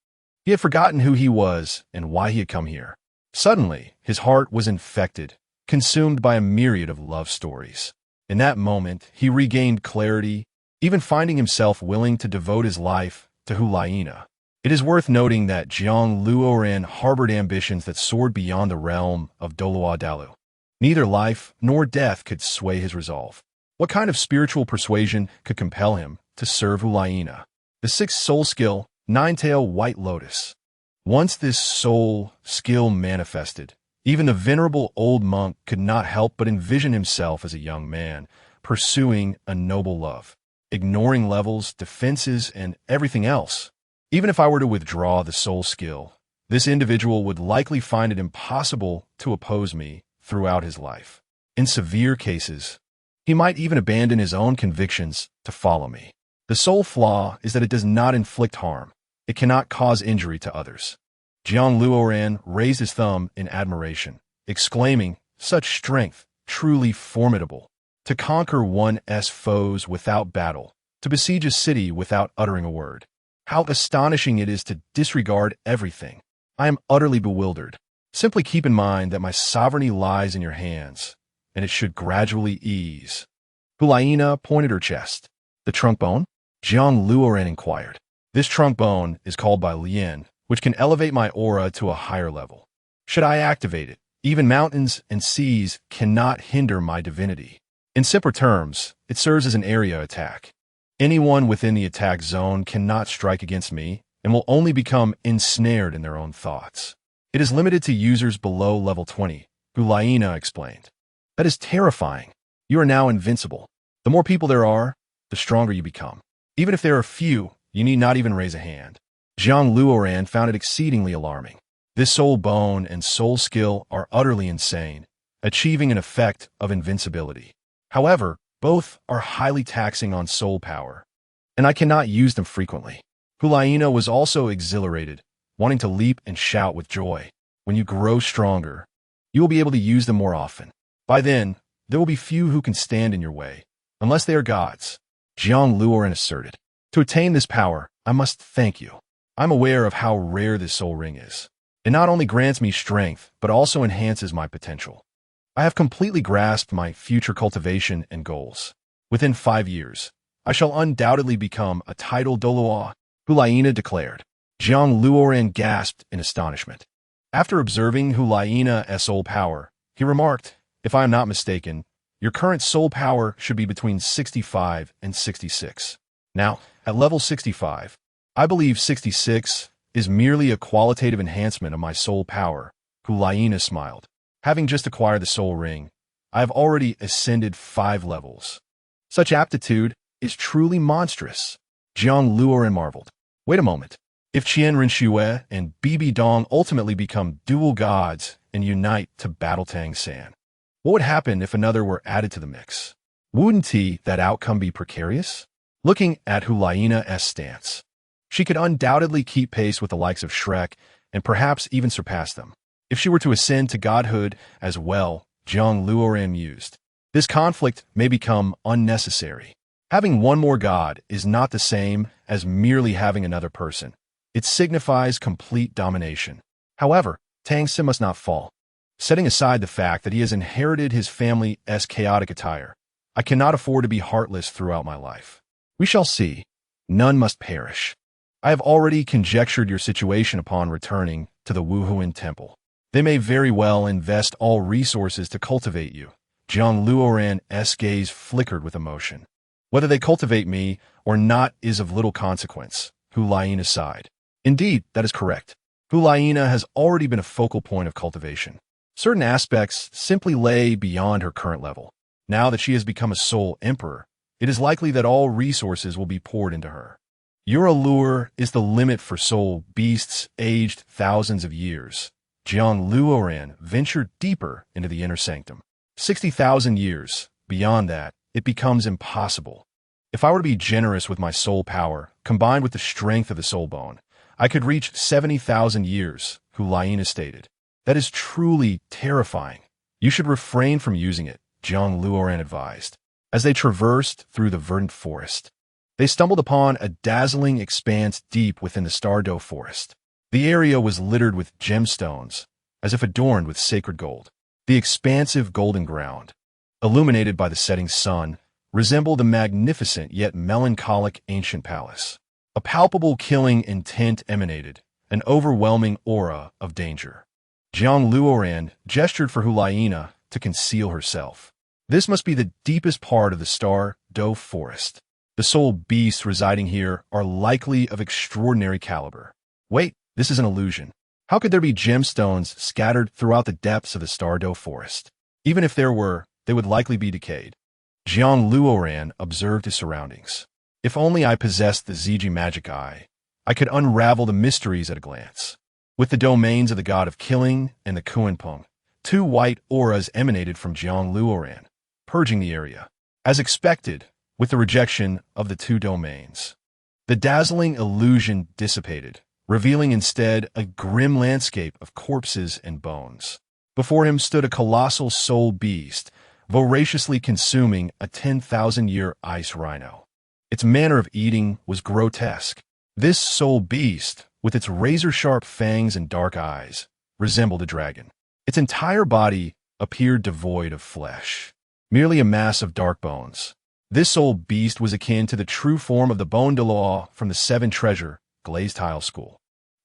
he had forgotten who he was and why he had come here. Suddenly, his heart was infected, consumed by a myriad of love stories. In that moment, he regained clarity, even finding himself willing to devote his life to Hulaina. It is worth noting that Jiang Luoran harbored ambitions that soared beyond the realm of Dolua Dalu. Neither life nor death could sway his resolve. What kind of spiritual persuasion could compel him to serve Hulaina? The 6th soul skill, 9-tail white lotus. Once this soul skill manifested, even the venerable old monk could not help but envision himself as a young man, pursuing a noble love, ignoring levels, defenses, and everything else. Even if I were to withdraw the soul skill, this individual would likely find it impossible to oppose me throughout his life. In severe cases, he might even abandon his own convictions to follow me. The sole flaw is that it does not inflict harm. It cannot cause injury to others. Jiang Luoran raised his thumb in admiration, exclaiming, "Such strength, truly formidable. To conquer one's foes without battle, to besiege a city without uttering a word. How astonishing it is to disregard everything. I am utterly bewildered. Simply keep in mind that my sovereignty lies in your hands, and it should gradually ease." Hulaina pointed her chest. "The trunk bone?" Jiang Luoran inquired. "This trunk bone is called by Lien which can elevate my aura to a higher level. Should I activate it, even mountains and seas cannot hinder my divinity. In simpler terms, it serves as an area attack. Anyone within the attack zone cannot strike against me and will only become ensnared in their own thoughts. It is limited to users below level 20, GodlyMutated explained. That is terrifying. You are now invincible. The more people there are, the stronger you become. Even if there are few, you need not even raise a hand. Zhang Luoran found it exceedingly alarming. This soul bone and soul skill are utterly insane, achieving an effect of invincibility. However, both are highly taxing on soul power, and I cannot use them frequently. GodlyMutated was also exhilarated, wanting to leap and shout with joy. When you grow stronger, you will be able to use them more often. By then, there will be few who can stand in your way, unless they are gods. Zhang Luoran asserted. To attain this power, I must thank you. I'm aware of how rare this soul ring is. It not only grants me strength, but also enhances my potential. I have completely grasped my future cultivation and goals. Within 5 years, I shall undoubtedly become a titled Doloa, GodlyMutated declared. Zhang Luoran gasped in astonishment. After observing GodlyMuted's soul power, he remarked, if I am not mistaken, your current soul power should be between 65 and 66. Now, at level 65, I believe 66 is merely a qualitative enhancement of my soul power. GodlyMutated smiled. Having just acquired the soul ring, I have already ascended 5 levels. Such aptitude is truly monstrous. Zhang Luoran marveled. Wait a moment. If Qian Rinxue and Bibi Dong ultimately become dual gods and unite to battle Tang San, what would happen if another were added to the mix? Wouldn't that outcome be precarious? Looking at GodlyMuted's stance, she could undoubtedly keep pace with the likes of Shrek and perhaps even surpass them. If she were to ascend to godhood as well, Zhang Luoran mused, this conflict may become unnecessary. Having one more god is not the same as merely having another person. It signifies complete domination. However, Tang San must not fall. Setting aside the fact that he has inherited his family's chaotic attire, I cannot afford to be heartless throughout my life. We shall see. None must perish. I have already conjectured your situation upon returning to the Wuhuan Temple. They may very well invest all resources to cultivate you. Zhang Luoran's gaze flickered with emotion. Whether they cultivate me or not is of little consequence, GodlyMutated sighed. Indeed, that is correct. GodlyMutated has already been a focal point of cultivation. Certain aspects simply lay beyond her current level. Now that she has become a soul emperor, it is likely that all resources will be poured into her. Your allure is the limit for soul beasts aged thousands of years. Zhang Luoran ventured deeper into the inner sanctum. 60,000 years. Beyond that, it becomes impossible. If I were to be generous with my soul power, combined with the strength of the soul bone, I could reach 70,000 years, GodlyMutated stated. That is truly terrifying. You should refrain from using it, Zhang Luoran advised. As they traversed through the verdant forest, they stumbled upon a dazzling expanse deep within the Stardow forest. The area was littered with gemstones, as if adorned with sacred gold. The expansive golden ground, illuminated by the setting sun, resembled a magnificent yet melancholic ancient palace. A palpable killing intent emanated, an overwhelming aura of danger. Zhang Luoran gestured for GodlyMutated to conceal herself. This must be the deepest part of the Stardow forest. The soul beasts residing here are likely of extraordinary caliber. Wait, this is an illusion. How could there be gemstones scattered throughout the depths of the Stardow forest? Even if there were, they would likely be decayed. Zhang Luoran observed his surroundings. If only I possessed the Ziji magic eye, I could unravel the mysteries at a glance. With the domains of the god of killing and the Kunpeng, 2 white auras emanated from Zhang Luoran, purging the area. As expected, with the rejection of the 2 domains, the dazzling illusion dissipated, revealing instead a grim landscape of corpses and bones. Before him stood a colossal soul beast, voraciously consuming a 10,000-year ice rhino. Its manner of eating was grotesque. This soul beast, with its razor-sharp fangs and dark eyes, resembled a dragon. Its entire body appeared devoid of flesh, merely a mass of dark bones. This soul beast was akin to the true form of the Bone de Law from the 7 Treasure Glazed Tile School.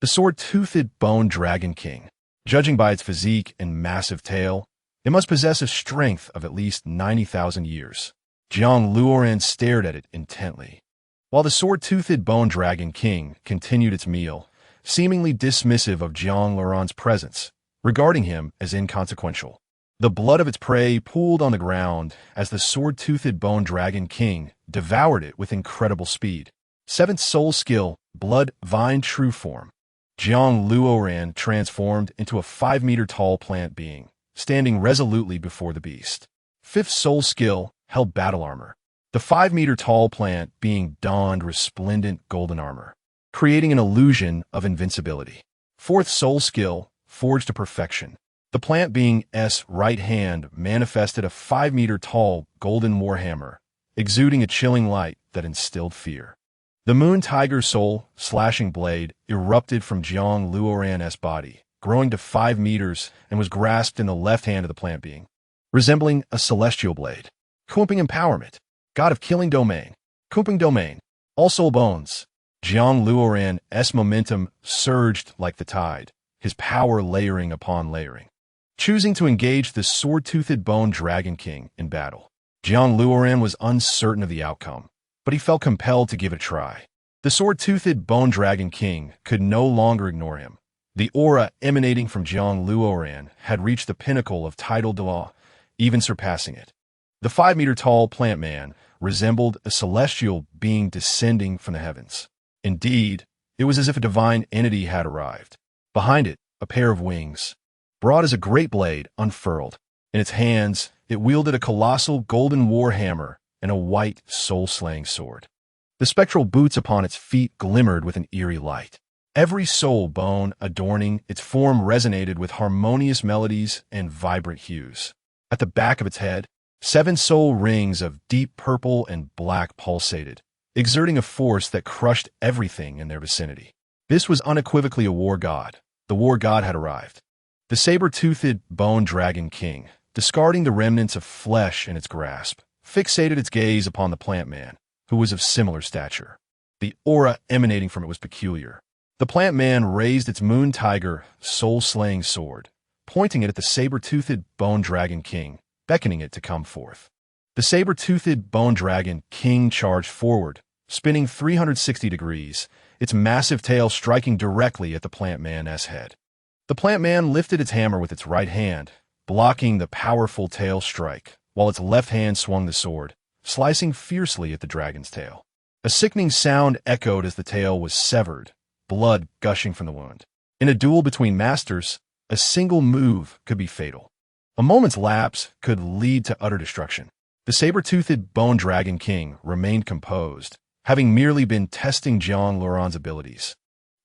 The sword-toothed bone dragon king. Judging by its physique and massive tail, it must possess a strength of at least 90,000 years. Jiang Luoran stared at it intently, while the sword-toothed bone dragon king continued its meal, seemingly dismissive of Jiang Luoran's presence, regarding him as inconsequential. The blood of its prey pooled on the ground as the sword-toothed bone dragon king devoured it with incredible speed. Seventh soul skill, blood vine true form. Jiang Luoran transformed into a 5-meter-tall plant being, standing resolutely before the beast. Fifth soul skill, held battle armor. The 5-meter-tall plant being donned resplendent golden armor, creating an illusion of invincibility. Fourth soul skill, forged to perfection. The plant being's right hand manifested a 5-meter-tall golden warhammer, exuding a chilling light that instilled fear. The moon tiger soul slashing blade erupted from Jiang Luoran's body, growing to 5 meters, and was grasped in the left hand of the plant being, resembling a celestial blade. Kunpeng empowerment. God of killing domain. Kunpeng domain. All soul bones. Jiang Luoran's momentum surged like the tide, his power layering upon layering. Choosing to engage the sword-toothed bone dragon king in battle, Jiang Luoran was uncertain of the outcome, but he felt compelled to give it a try. The sword-toothed bone dragon king could no longer ignore him. The aura emanating from Jiang Luoran had reached the pinnacle of tidal law, even surpassing it. The 5-meter-tall plant man resembled a celestial being descending from the heavens. Indeed, it was as if a divine entity had arrived. Behind it, a pair of wings, broad as a great blade, unfurled. In its hands, it wielded a colossal golden war hammer and a white, soul-slaying sword. The spectral boots upon its feet glimmered with an eerie light. Every soul bone adorning its form resonated with harmonious melodies and vibrant hues. At the back of its head, 7 soul rings of deep purple and black pulsated, exerting a force that crushed everything in their vicinity. This was unequivocally a war god. The war god had arrived. The saber-toothed bone dragon king, discarding the remnants of flesh in its grasp, fixated its gaze upon the plant man, who was of similar stature. The aura emanating from it was peculiar. The plant man raised its moon tiger, soul-slaying sword, pointing it at the saber-toothed bone dragon king, beckoning it to come forth. The saber-toothed bone dragon king charged forward, spinning 360 degrees, its massive tail striking directly at the plant man's head. The plant man lifted its hammer with its right hand, blocking the powerful tail strike, while its left hand swung the sword, slicing fiercely at the dragon's tail. A sickening sound echoed as the tail was severed, blood gushing from the wound. In a duel between masters, a single move could be fatal. A moment's lapse could lead to utter destruction. The saber-toothed bone dragon king remained composed, having merely been testing Jiang Luoran's abilities,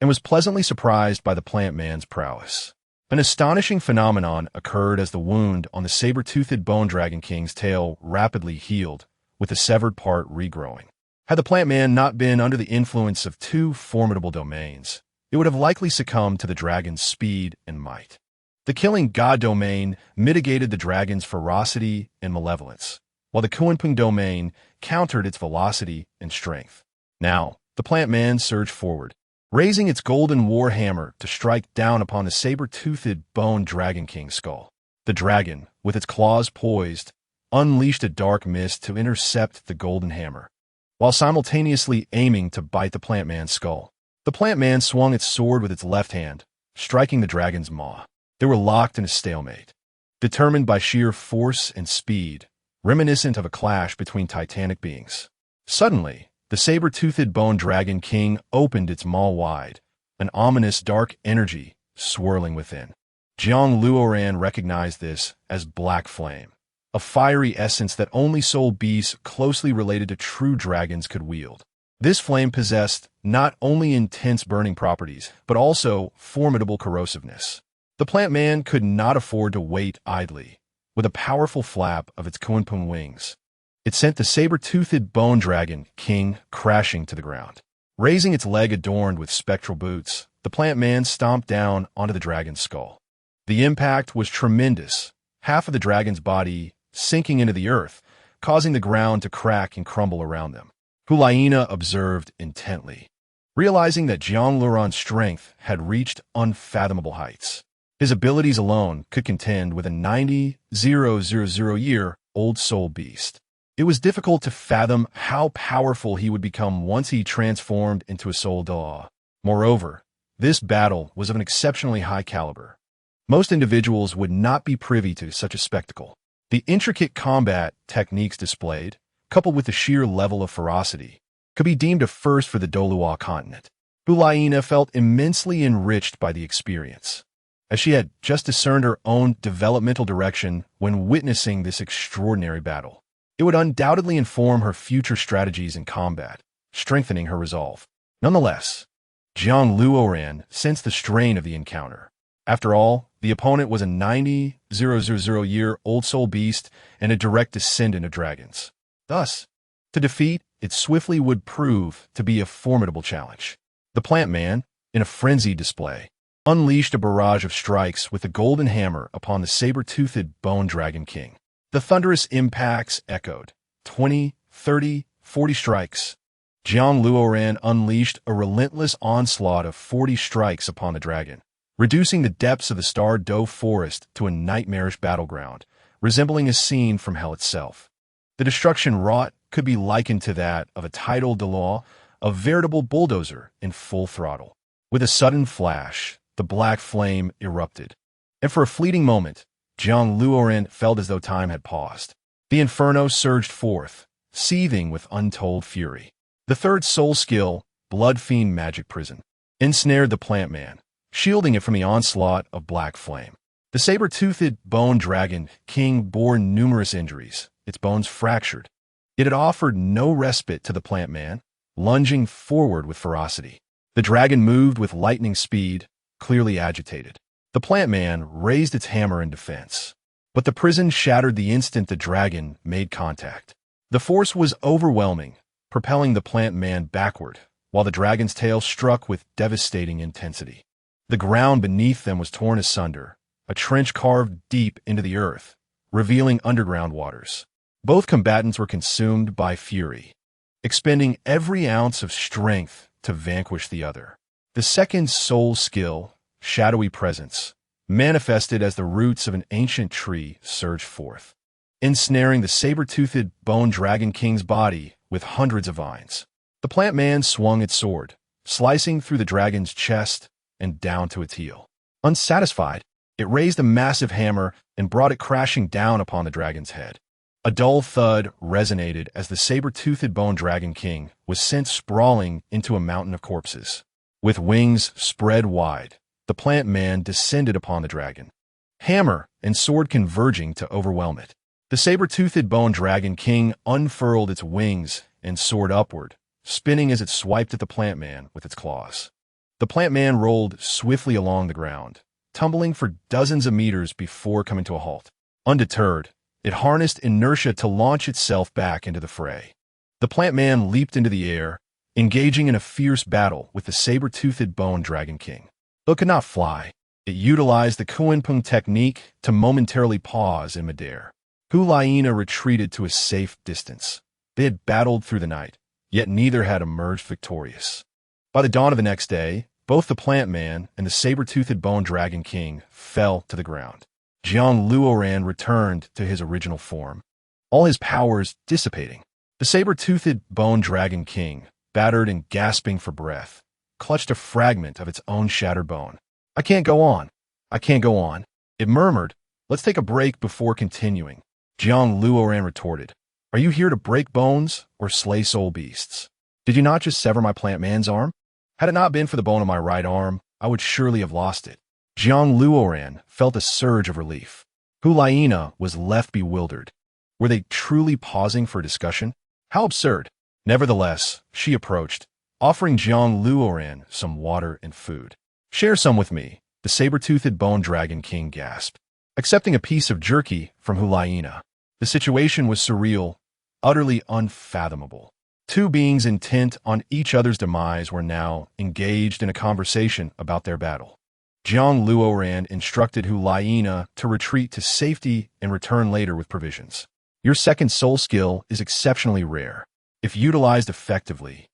and was pleasantly surprised by the plant man's prowess. An astonishing phenomenon occurred as the wound on the saber-toothed bone dragon king's tail rapidly healed, with the severed part regrowing. Had the plant man not been under the influence of 2 formidable domains, it would have likely succumbed to the dragon's speed and might. The killing god domain mitigated the dragon's ferocity and malevolence, while the Kunpeng domain countered its velocity and strength. Now, the plant man surged forward, raising its golden war hammer to strike down upon the saber-toothed bone dragon king's skull. The dragon, with its claws poised, unleashed a dark mist to intercept the golden hammer, while simultaneously aiming to bite the plant man's skull. The plant man swung its sword with its left hand, striking the dragon's maw. They were locked in a stalemate, determined by sheer force and speed, reminiscent of a clash between titanic beings. Suddenly, the saber-toothed bone dragon king opened its maw wide, an ominous dark energy swirling within. Jiang Luoran recognized this as black flame, a fiery essence that only soul beasts closely related to true dragons could wield. This flame possessed not only intense burning properties, but also formidable corrosiveness. The plant man could not afford to wait idly. With a powerful flap of its Kunpeng wings, it sent the saber-toothed bone dragon king crashing to the ground. Raising its leg adorned with spectral boots, the plant man stomped down onto the dragon's skull. The impact was tremendous, half of the dragon's body sinking into the earth, causing the ground to crack and crumble around them. Hulaina observed intently. realizing that Jiang Luoran's strength had reached unfathomable heights. His abilities alone could contend with a 90,000-year-old soul beast. It was difficult to fathom how powerful he would become once he transformed into a soul daw. Moreover, this battle was of an exceptionally high caliber. Most individuals would not be privy to such a spectacle. The intricate combat techniques displayed, coupled with the sheer level of ferocity, could be deemed a first for the Dolua continent. Hulaina felt immensely enriched by the experience, as she had just discerned her own developmental direction when witnessing this extraordinary battle. It would undoubtedly inform her future strategies in combat, strengthening her resolve. Nonetheless, Jiang Luoran sensed the strain of the encounter. After all, the opponent was a 90,000-year-old soul beast and a direct descendant of dragons. Thus, to defeat, it swiftly would prove to be a formidable challenge. The plant man, in a frenzied display, unleashed a barrage of strikes with the golden hammer upon the saber-toothed bone dragon king. The thunderous impacts echoed. 20, 30, 40 strikes. Jiang Luoran unleashed a relentless onslaught of 40 strikes upon the dragon, reducing the depths of the Star Doe forest to a nightmarish battleground, resembling a scene from hell itself. The destruction wrought could be likened to that of a tidal Dolua, a veritable bulldozer in full throttle. With a sudden flash, the black flame erupted, and for a fleeting moment, Jiang Luoran felt as though time had paused. The inferno surged forth, seething with untold fury. The third soul skill, Blood Fiend Magic Prison, ensnared the plant man, shielding it from the onslaught of black flame. The saber-toothed bone dragon king bore numerous injuries, its bones fractured. It had offered no respite to the plant man, lunging forward with ferocity. The dragon moved with lightning speed, clearly agitated. The plant man raised its hammer in defense, but the prison shattered the instant the dragon made contact. The force was overwhelming, propelling the plant man backward, while the dragon's tail struck with devastating intensity. The ground beneath them was torn asunder, a trench carved deep into the earth, revealing underground waters. Both combatants were consumed by fury, expending every ounce of strength to vanquish the other. The second soul skill, Shadowy Presence, manifested as the roots of an ancient tree surged forth, ensnaring the saber-toothed bone dragon king's body with hundreds of vines. The plant man swung its sword, slicing through the dragon's chest and down to its heel. Unsatisfied, it raised a massive hammer and brought it crashing down upon the dragon's head. A dull thud resonated as the saber-toothed bone dragon king was sent sprawling into a mountain of corpses. With wings spread wide, the plant man descended upon the dragon, hammer and sword converging to overwhelm it. The saber-toothed bone dragon king unfurled its wings and soared upward, spinning as it swiped at the plant man with its claws. The plant man rolled swiftly along the ground, tumbling for dozens of meters before coming to a halt. Undeterred, it harnessed inertia to launch itself back into the fray. The plant man leaped into the air, engaging in a fierce battle with the saber-toothed bone dragon king. Though it could not fly, it utilized the TwinWills technique to momentarily pause in midair. Hulaina retreated to a safe distance. They had battled through the night, yet neither had emerged victorious. By the dawn of the next day, both the plant man and the saber-toothed bone dragon king fell to the ground. Jiang Luoran returned to his original form, all his powers dissipating. The saber-toothed bone dragon king, battered and gasping for breath, clutched a fragment of its own shattered bone. "I can't go on. I can't go on," it murmured. "Let's take a break before continuing." Jiang Luoran retorted, "Are you here to break bones or slay soul beasts? Did you not just sever my plant man's arm? Had it not been for the bone of my right arm, I would surely have lost it." Jiang Luoran felt a surge of relief. Hulaina was left bewildered. Were they truly pausing for discussion? How absurd. Nevertheless, she approached, offering Jiang Luoran some water and food. "Share some with me," the saber-toothed bone dragon king gasped, accepting a piece of jerky from Hulaina. The situation was surreal, utterly unfathomable. Two beings intent on each other's demise were now engaged in a conversation about their battle. Jiang Luoran instructed Hulaina to retreat to safety and return later with provisions. "Your second soul skill is exceptionally rare. If utilized effectively,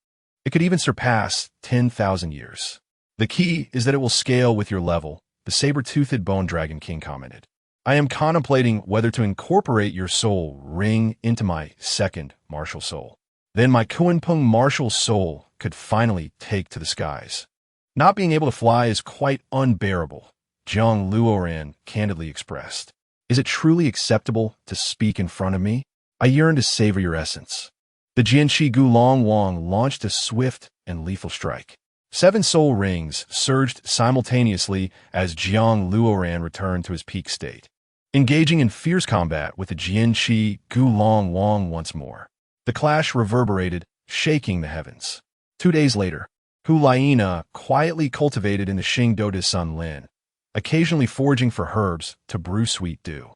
It could even surpass 10,000 years. The key is that it will scale with your level, the saber-toothed bone dragon king commented. I am contemplating whether to incorporate your soul ring into my second martial soul. Then my Kunpeng martial soul could finally take to the skies. Not being able to fly is quite unbearable, Zhang Luoran candidly expressed. Is it truly acceptable to speak in front of me? I yearn to savor your essence. The Jianshi Gulong Wang launched a swift and lethal strike. 7 soul rings surged simultaneously as Zhang Luoran returned to his peak state, engaging in fierce combat with the Jianshi Gulong Wang once more. The clash reverberated, shaking the heavens. 2 days later, Hu Liena quietly cultivated in the Xingdou de Sun Lin, occasionally foraging for herbs to brew sweet dew.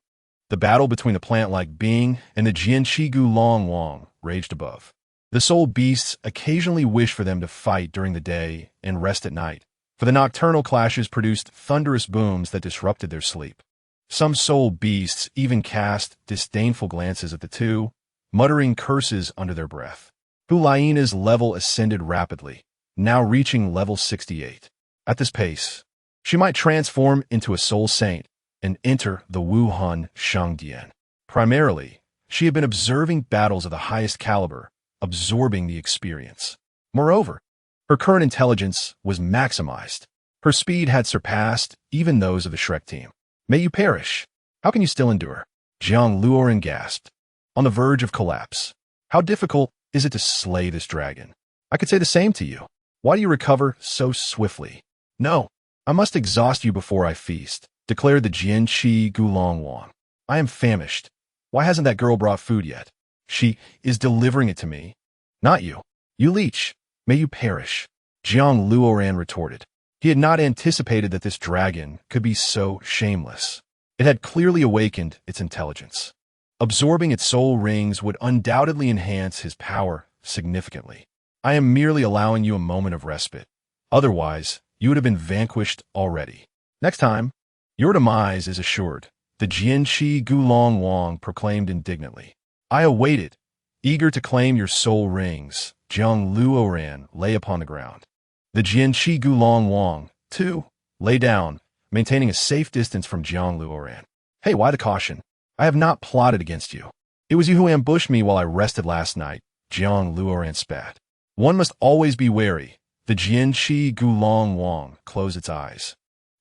The battle between the plant-like being and the Jianshi Gulong Wang raged above. The soul beasts occasionally wished for them to fight during the day and rest at night, for the nocturnal clashes produced thunderous booms that disrupted their sleep. Some soul beasts even cast disdainful glances at the two, muttering curses under their breath. Hu Liena's level ascended rapidly, now reaching level 68. At this pace, she might transform into a soul saint and enter the Wuhan Shangdian. Primarily, she had been observing battles of the highest caliber, absorbing the experience. Moreover, her current intelligence was maximized. Her speed had surpassed even those of the Shrek team. May you perish. How can you still endure? Zhang Luoran gasped, on the verge of collapse. How difficult is it to slay this dragon? I could say the same to you. Why do you recover so swiftly? No, I must exhaust you before I feast, declared the Jianshi Gulong Wang. I am famished. Why hasn't that girl brought food yet? She is delivering it to me. Not you. You leech. May you perish. Zhang Luoran retorted. He had not anticipated that this dragon could be so shameless. It had clearly awakened its intelligence. Absorbing its soul rings would undoubtedly enhance his power significantly. I am merely allowing you a moment of respite. Otherwise, you would have been vanquished already. Next time, your demise is assured, the Jianshi Gulong Wang proclaimed indignantly. I awaited, eager to claim your soul rings. Zhang Luoran lay upon the ground. The Jianshi Gulong Wang, too, lay down, maintaining a safe distance from Zhang Luoran. Hey, why the caution? I have not plotted against you. It was you who ambushed me while I rested last night, Zhang Luoran spat. One must always be wary. The Jianshi Gulong Wang closed its eyes.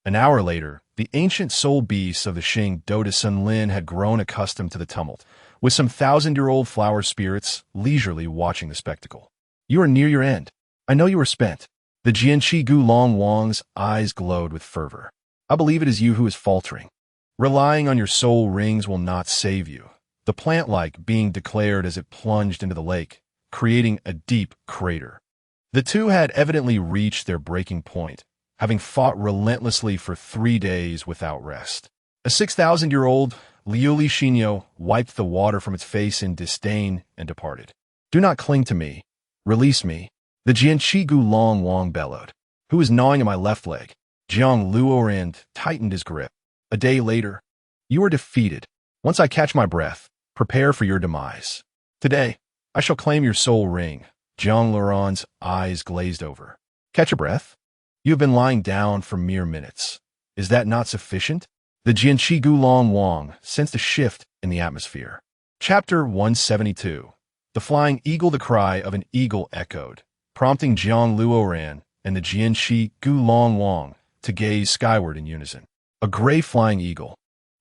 An hour later, the ancient soul beasts of the Xingdou de Sun Lin had grown accustomed to the tumult, with some 1,000-year-old flower spirits leisurely watching the spectacle. You are near your end. I know you are spent. The Jianshi Gulong Wang's eyes glowed with fervor. I believe it is you who is faltering. Relying on your soul rings will not save you. The plant-like being declared as it plunged into the lake, creating a deep crater. The two had evidently reached their breaking point, having fought relentlessly for 3 days without rest. A 6,000-year-old Liu Xinyo wiped the water from its face in disdain and departed. Do not cling to me. Release me. The Jianshi Gulong Wang bellowed. Who is gnawing at my left leg? Zhang Luoran tightened his grip. A day later, you are defeated. Once I catch my breath, prepare for your demise. Today, I shall claim your soul ring. Zhang Luoran's eyes glazed over. Catch a breath? You have been lying down for mere minutes. Is that not sufficient? The Jianshi Gulong Wang sensed a shift in the atmosphere. Chapter 172. The flying eagle. The cry of an eagle echoed, prompting Zhang Luoran and the Jianshi Gulong Wang to gaze skyward in unison. A gray flying eagle,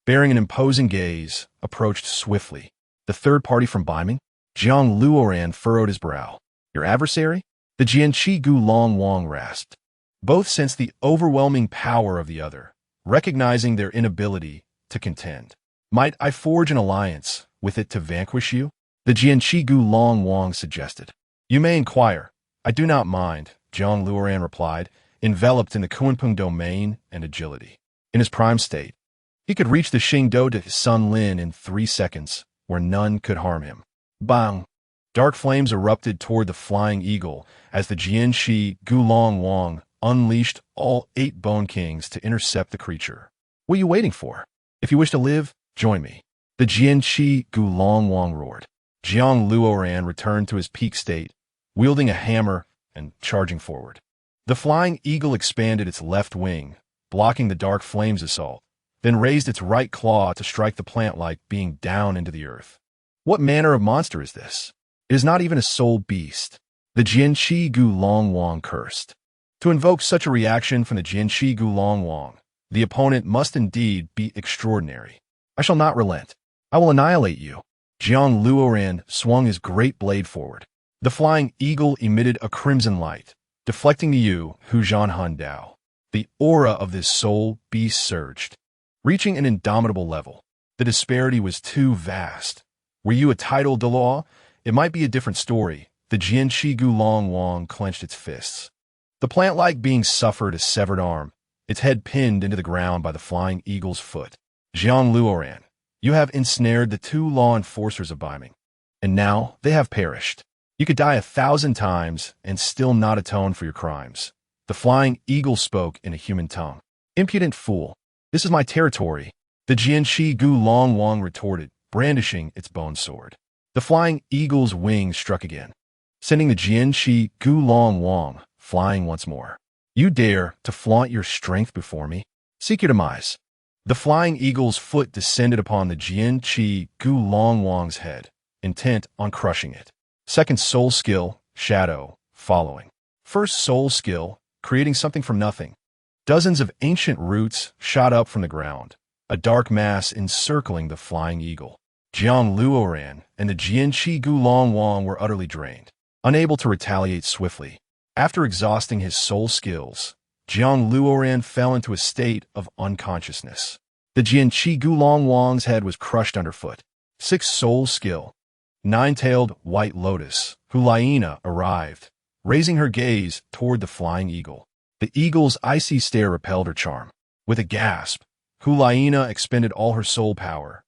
bearing an imposing gaze, approached swiftly. The third party from Beiming? Zhang Luoran furrowed his brow. Your adversary? The Jianshi Gulong Wang rasped. Both sensed the overwhelming power of the other, recognizing their inability to contend. Might I forge an alliance with it to vanquish you? The Jianshi Gulong Wang suggested. You may inquire. I do not mind, Zhang Luoran replied, enveloped in the Kunpeng domain and agility. In his prime state, he could reach the Xingdou de Sun Lin in 3 seconds, where none could harm him. Bang! Dark flames erupted toward the flying eagle as the Jianshi Gulong Wang unleashed all 8 Bone Kings to intercept the creature. What are you waiting for? If you wish to live, join me. The Jianshi Gulong Wang roared. Zhang Luoran returned to his peak state, wielding a hammer and charging forward. The flying eagle expanded its left wing, blocking the dark flame's assault, then raised its right claw to strike the plant-like being down into the earth. What manner of monster is this? It is not even a soul beast. The Jianqi Gulong Wang cursed. To invoke such a reaction from the Jianqi Gulong Wang, the opponent must indeed be extraordinary. I shall not relent. I will annihilate you. Jiang Luoran swung his great blade forward. The flying eagle emitted a crimson light, deflecting to you, Hu Zhan Han Dao. The aura of this soul beast surged, reaching an indomitable level. The disparity was too vast. Were you a title de law, it might be a different story. The Jianqi Gulong Wang clenched its fists. The plant-like being suffered a severed arm, its head pinned into the ground by the flying eagle's foot. Jiang Luoran, you have ensnared the two law enforcers of Beiming, and now they have perished. You could die 1,000 times and still not atone for your crimes. The flying eagle spoke in a human tongue. Impudent fool, this is my territory. The Jianqi Gulong Wang retorted, brandishing its bone sword. The flying eagle's wings struck again, sending the Jianqi Gulong Wang flying once more. You dare to flaunt your strength before me? Seek your demise. The flying eagle's foot descended upon the Jianqi Gulong Wang's head, intent on crushing it. Second soul skill, shadow, following. First soul skill, creating something from nothing. Dozens of ancient roots shot up from the ground, a dark mass encircling the flying eagle. Jiang Luoran and the Jianqi Gulong Wang were utterly drained, unable to retaliate swiftly. After exhausting his soul skills, Jiang Luoran fell into a state of unconsciousness. The Jianqi Gulong Wang's head was crushed underfoot. Sixth soul skill, nine-tailed white lotus, Hulaina arrived, raising her gaze toward the flying eagle. The eagle's icy stare repelled her charm. With a gasp, Hulaina expended all her soul power,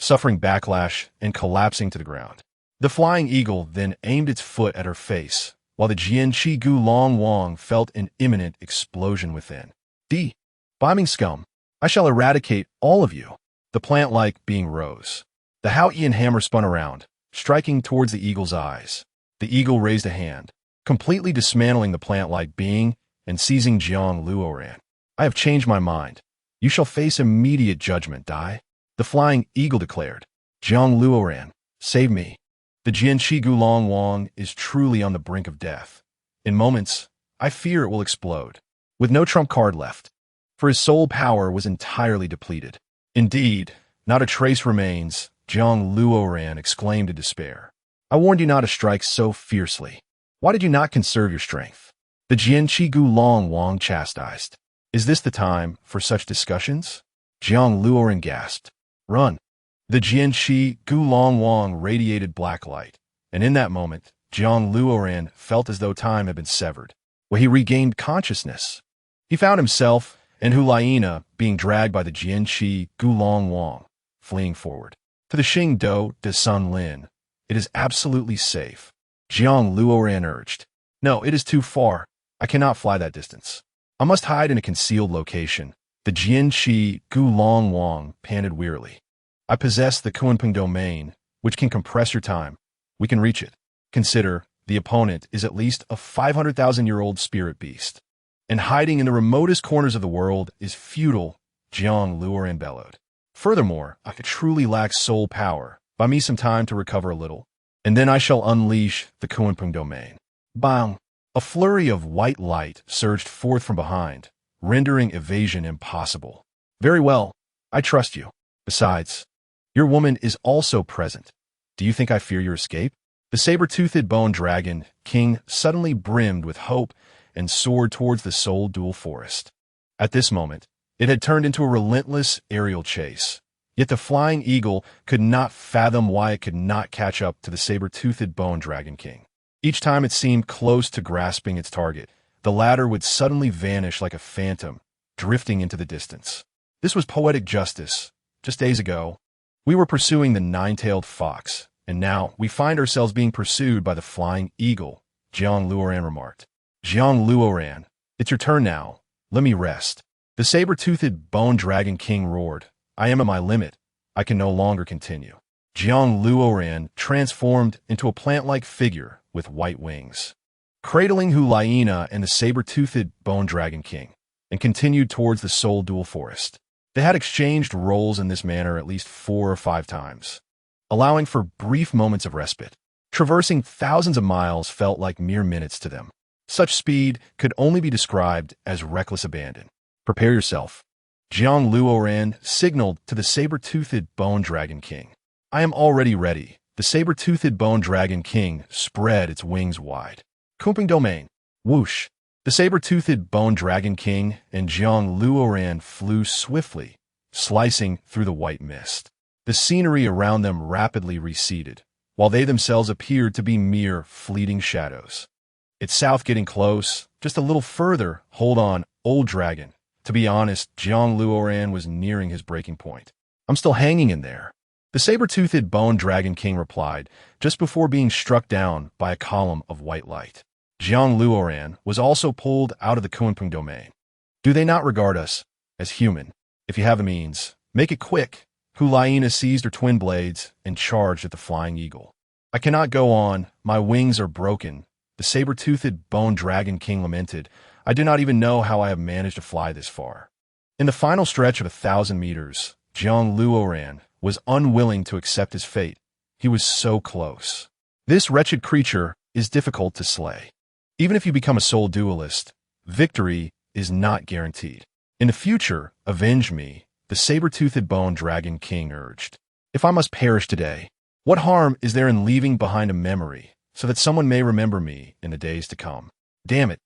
suffering backlash and collapsing to the ground. The flying eagle then aimed its foot at her face, while the Jianqi Gulong Wang felt an imminent explosion within. Beiming scum, I shall eradicate all of you. The plant-like being rose. The Haotian hammer spun around, striking towards the eagle's eyes. The eagle raised a hand, completely dismantling the plant-like being and seizing Jiang Luoran. I have changed my mind. You shall face immediate judgment, Dai. The flying eagle declared. Jiang Luoran, save me. The Jianqi Gulong Wang is truly on the brink of death. In moments, I fear it will explode, with no trump card left, for his soul power was entirely depleted. Indeed, not a trace remains, Jiang Luoran exclaimed in despair. I warned you not to strike so fiercely. Why did you not conserve your strength? The Jianqi Gulong Wang chastised. Is this the time for such discussions? Jiang Luoran gasped. Run. The Jianqi Gulong Wang radiated black light, and in that moment, Jiang Luoran felt as though time had been severed. When he regained consciousness, he found himself and Hulaina being dragged by the Jianqi Gulong Wang, fleeing forward. To the Xingdo de Sun Lin, it is absolutely safe. Jiang Luoran urged. No, it is too far. I cannot fly that distance. I must hide in a concealed location. The Jianqi Gulong Wang panted wearily. I possess the Kunpeng domain, which can compress your time. We can reach it. Consider, the opponent is at least a 500,000-year-old spirit beast, and hiding in the remotest corners of the world is futile, Jiang Luoran bellowed. Furthermore, I truly lack soul power. Buy me some time to recover a little, and then I shall unleash the Kunpeng domain. Bang! A flurry of white light surged forth from behind, rendering evasion impossible. Very well, I trust you. Besides, your woman is also present. Do you think I fear your escape? The saber-toothed bone dragon king suddenly brimmed with hope and soared towards the soul dual forest. At this moment, it had turned into a relentless aerial chase. Yet the flying eagle could not fathom why it could not catch up to the saber-toothed bone dragon king. Each time it seemed close to grasping its target, the latter would suddenly vanish like a phantom, drifting into the distance. This was poetic justice. Just days ago, we were pursuing the nine-tailed fox, and now we find ourselves being pursued by the flying eagle, Jiang Luoran remarked. Jiang Luoran, it's your turn now. Let me rest. The saber-toothed bone dragon king roared. I am at my limit. I can no longer continue. Jiang Luoran transformed into a plant-like figure with white wings. cradling Hulaina and the saber-toothed Bone Dragon King, and continued towards the Soul Dual Forest. They had exchanged roles in this manner at least 4 or 5 times, allowing for brief moments of respite. Traversing thousands of miles felt like mere minutes to them. Such speed could only be described as reckless abandon. Prepare yourself. Jiang Luoran signaled to the saber-toothed Bone Dragon King. I am already ready. The saber-toothed Bone Dragon King spread its wings wide. Kunpeng domain. Whoosh. The saber-toothed Bone Dragon King and Jiang Luoran flew swiftly, slicing through the white mist. The scenery around them rapidly receded, while they themselves appeared to be mere fleeting shadows. It's south, getting close. Just a little further. Hold on, old dragon. To be honest, Jiang Luoran was nearing his breaking point. I'm still hanging in there. The saber-toothed Bone Dragon King replied, just before being struck down by a column of white light. Jiang Luoran was also pulled out of the Kunpeng domain. Do they not regard us as human? If you have the means, make it quick. Hulaina seized her twin blades and charged at the flying eagle. I cannot go on. My wings are broken. The saber-toothed Bone Dragon King lamented. I do not even know how I have managed to fly this far. In the final stretch of 1,000 meters, Jiang Luoran was unwilling to accept his fate. He was so close. This wretched creature is difficult to slay. Even if you become a soul duelist, victory is not guaranteed. In the future, avenge me, the saber-toothed Bone Dragon King urged. If I must perish today, what harm is there in leaving behind a memory so that someone may remember me in the days to come? Damn it.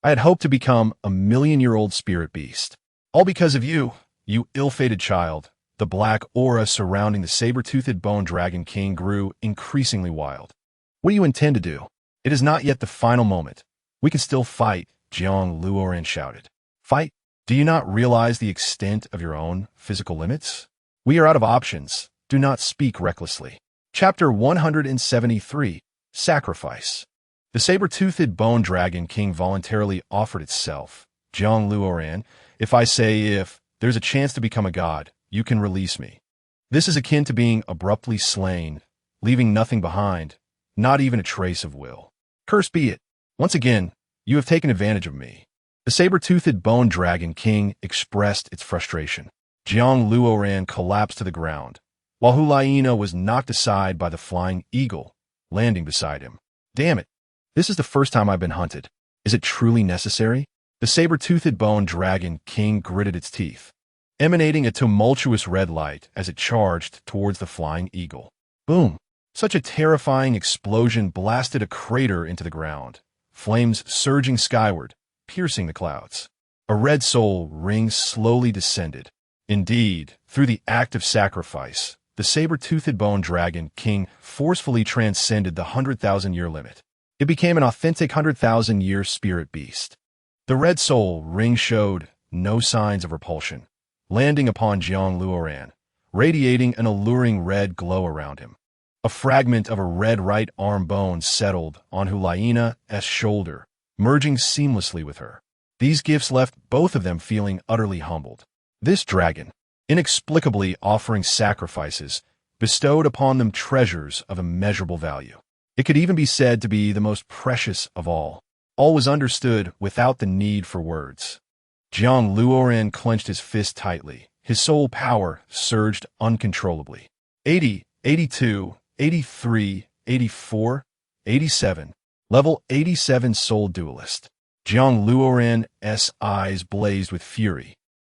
I had hoped to become a million-year-old spirit beast. All because of you, you ill-fated child. The black aura surrounding the saber-toothed Bone Dragon King grew increasingly wild. What do you intend to do? It is not yet the final moment. We can still fight, Jiang Luoran shouted. Fight? Do you not realize the extent of your own physical limits? We are out of options. Do not speak recklessly. Chapter 173, Sacrifice. The saber-toothed Bone Dragon King voluntarily offered itself. Jiang Luoran, if there's a chance to become a god, you can release me. This is akin to being abruptly slain, leaving nothing behind, not even a trace of will. Cursed be it. Once again, you have taken advantage of me. The saber-toothed Bone Dragon King expressed its frustration. Jiang Luoran collapsed to the ground, while Hulaina was knocked aside by the flying eagle, landing beside him. Damn it. This is the first time I've been hunted. Is it truly necessary? The saber-toothed Bone Dragon King gritted its teeth, emanating a tumultuous red light as it charged towards the flying eagle. Boom! Such a terrifying explosion blasted a crater into the ground, flames surging skyward, piercing the clouds. A red soul ring slowly descended. Indeed, through the act of sacrifice, the saber-toothed Bone Dragon King forcefully transcended the 100,000-year limit. It became an authentic 100,000-year spirit beast. The red soul ring showed no signs of repulsion, landing upon Jiang Luoran, radiating an alluring red glow around him. A fragment of a red right arm bone settled on Hulaina's shoulder, merging seamlessly with her. These gifts left both of them feeling utterly humbled. This dragon, inexplicably offering sacrifices, bestowed upon them treasures of immeasurable value. It could even be said to be the most precious of all. All was understood without the need for words. Jiang Luoran clenched his fist tightly. His soul power surged uncontrollably. 80, 82, 83, 84, 87. Level 87 Soul Duelist. Jiang Luoran's eyes blazed with fury.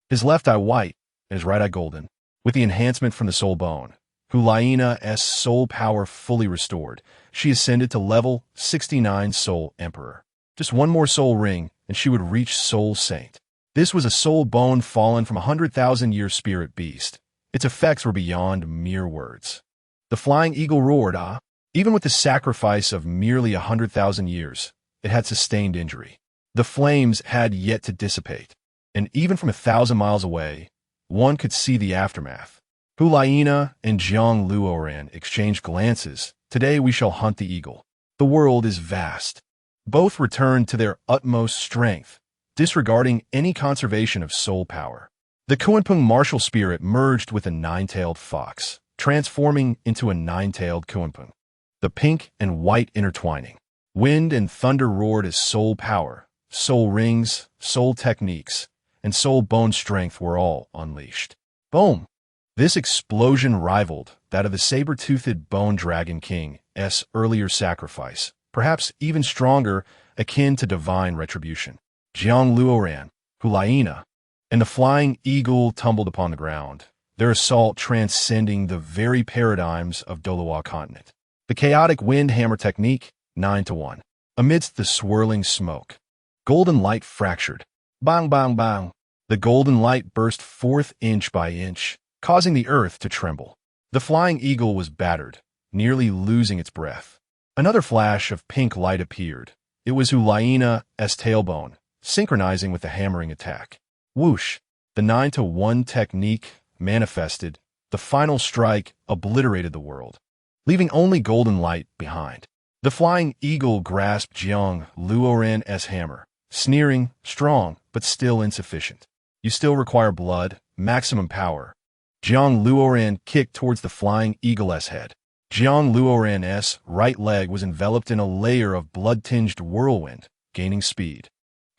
His left eye white and his right eye golden. With the enhancement from the soul bone, Hulaina's soul power fully restored, she ascended to level 69 Soul Emperor. Just one more soul ring and she would reach Soul Saint. This was a soul bone fallen from a 100,000-year spirit beast. Its effects were beyond mere words. The flying eagle roared, ah! Even with the sacrifice of merely 100,000 years, it had sustained injury. The flames had yet to dissipate, and even from 1,000 miles away, one could see the aftermath. Hulaina and Jiang Luoran exchanged glances. Today we shall hunt the eagle. The world is vast. Both returned to their utmost strength, disregarding any conservation of soul power. The Kunpeng martial spirit merged with a nine-tailed fox, transforming into a nine-tailed Kunpeng. The pink and white intertwining. Wind and thunder roared as soul power, soul rings, soul techniques, and soul bone strength were all unleashed. Boom! This explosion rivaled that of the saber-toothed Bone Dragon King's earlier sacrifice, perhaps even stronger, akin to divine retribution. Jiang Luoran, Hulaina, and the Flying Eagle tumbled upon the ground, their assault transcending the very paradigms of Doloa continent. The chaotic wind hammer technique, 9-1. Amidst the swirling smoke, golden light fractured. Bang, bang, bang. The golden light burst forth inch by inch, causing the earth to tremble. The Flying Eagle was battered, nearly losing its breath. Another flash of pink light appeared. It was Hulaina's tailbone, synchronizing with the hammering attack. Whoosh! The 9-1 technique manifested. The final strike obliterated the world, leaving only golden light behind. The Flying Eagle grasped Jiang Luoran's hammer, sneering, strong, but still insufficient. You still require blood, maximum power. Jiang Luoran kicked towards the Flying Eagle's head. Jiang Luoran's right leg was enveloped in a layer of blood-tinged whirlwind, gaining speed.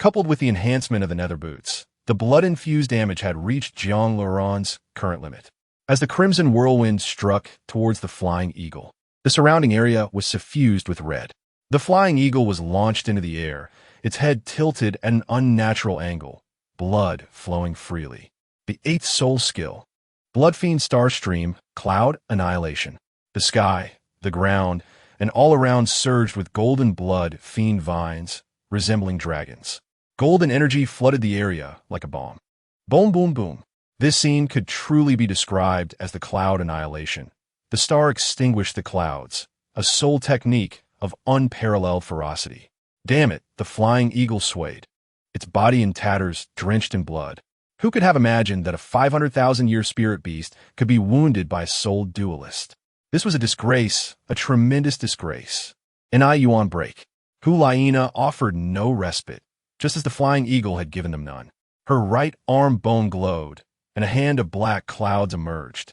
Coupled with the enhancement of the nether boots, the blood-infused damage had reached Jiang Luoran's current limit. As the crimson whirlwind struck towards the Flying Eagle, the surrounding area was suffused with red. The Flying Eagle was launched into the air, its head tilted at an unnatural angle, blood flowing freely. The 8th soul skill. Bloodfiend Starstream, Cloud Annihilation. The sky, the ground, and all around surged with golden blood fiend vines, resembling dragons. Golden energy flooded the area like a bomb. Boom, boom, boom. This scene could truly be described as the Cloud Annihilation. The star extinguished the clouds, a soul technique of unparalleled ferocity. Damn it, the Flying Eagle swayed, its body in tatters, drenched in blood. Who could have imagined that a 500,000-year spirit beast could be wounded by a soul duelist? This was a disgrace, a tremendous disgrace. An Yuan break. Hulaina offered no respite, just as the Flying Eagle had given them none. Her right arm bone glowed, and a hand of black clouds emerged,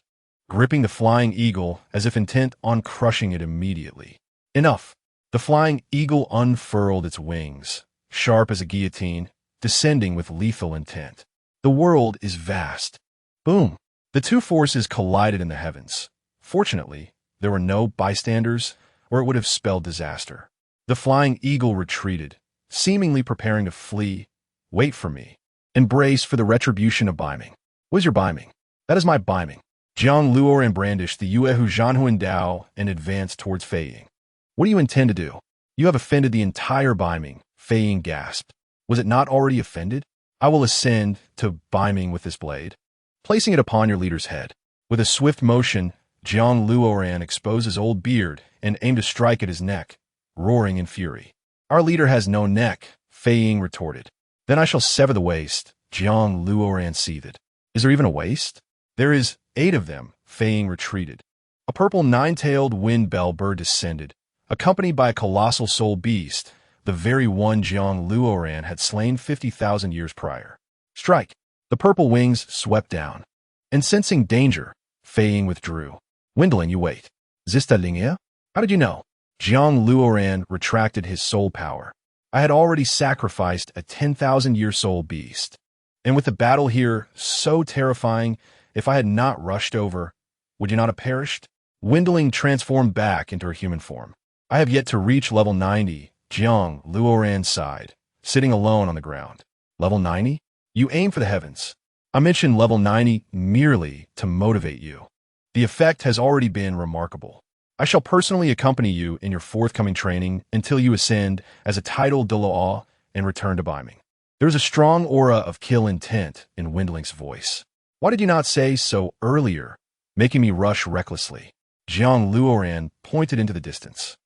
gripping the Flying Eagle as if intent on crushing it immediately. Enough. The Flying Eagle unfurled its wings, sharp as a guillotine, descending with lethal intent. The world is vast. Boom! The two forces collided in the heavens. Fortunately, there were no bystanders, or it would have spelled disaster. The Flying Eagle retreated, seemingly preparing to flee. Wait for me. Embrace for the retribution of Biming. What is your Biming? That is my Biming. Jiang Luoran brandished the Yuehu Zhanhuan Dao and advanced towards Fei Ying. What do you intend to do? You have offended the entire Biming, Fei Ying gasped. Was it not already offended? I will ascend to Biming with this blade, placing it upon your leader's head. With a swift motion, Jiang Luoran exposed his old beard and aimed to strike at his neck, roaring in fury. Our leader has no neck, Fei Ying retorted. Then I shall sever the waist, Jiang Luoran seethed. Is there even a waist? There is 8 of them, Fei Ying retreated. A purple 9-tailed wind bell bird descended, accompanied by a colossal soul beast, the very one Jiang Luoran had slain 50,000 years prior. Strike! The purple wings swept down. And sensing danger, Fei Ying withdrew. Windling, you wait. Zista Lingia? How did you know? Jiang Luoran retracted his soul power. I had already sacrificed a 10,000-year soul beast. And with the battle here so terrifying, if I had not rushed over, would you not have perished? Windling transformed back into her human form. I have yet to reach level 90, Jiang Luoran sighed, sitting alone on the ground. Level 90? You aim for the heavens. I mentioned level 90 merely to motivate you. The effect has already been remarkable. I shall personally accompany you in your forthcoming training until you ascend as a title de Loa and return to Biming. There is a strong aura of kill intent in Windling's voice. Why did you not say so earlier, making me rush recklessly? Jiang Luoran pointed into the distance.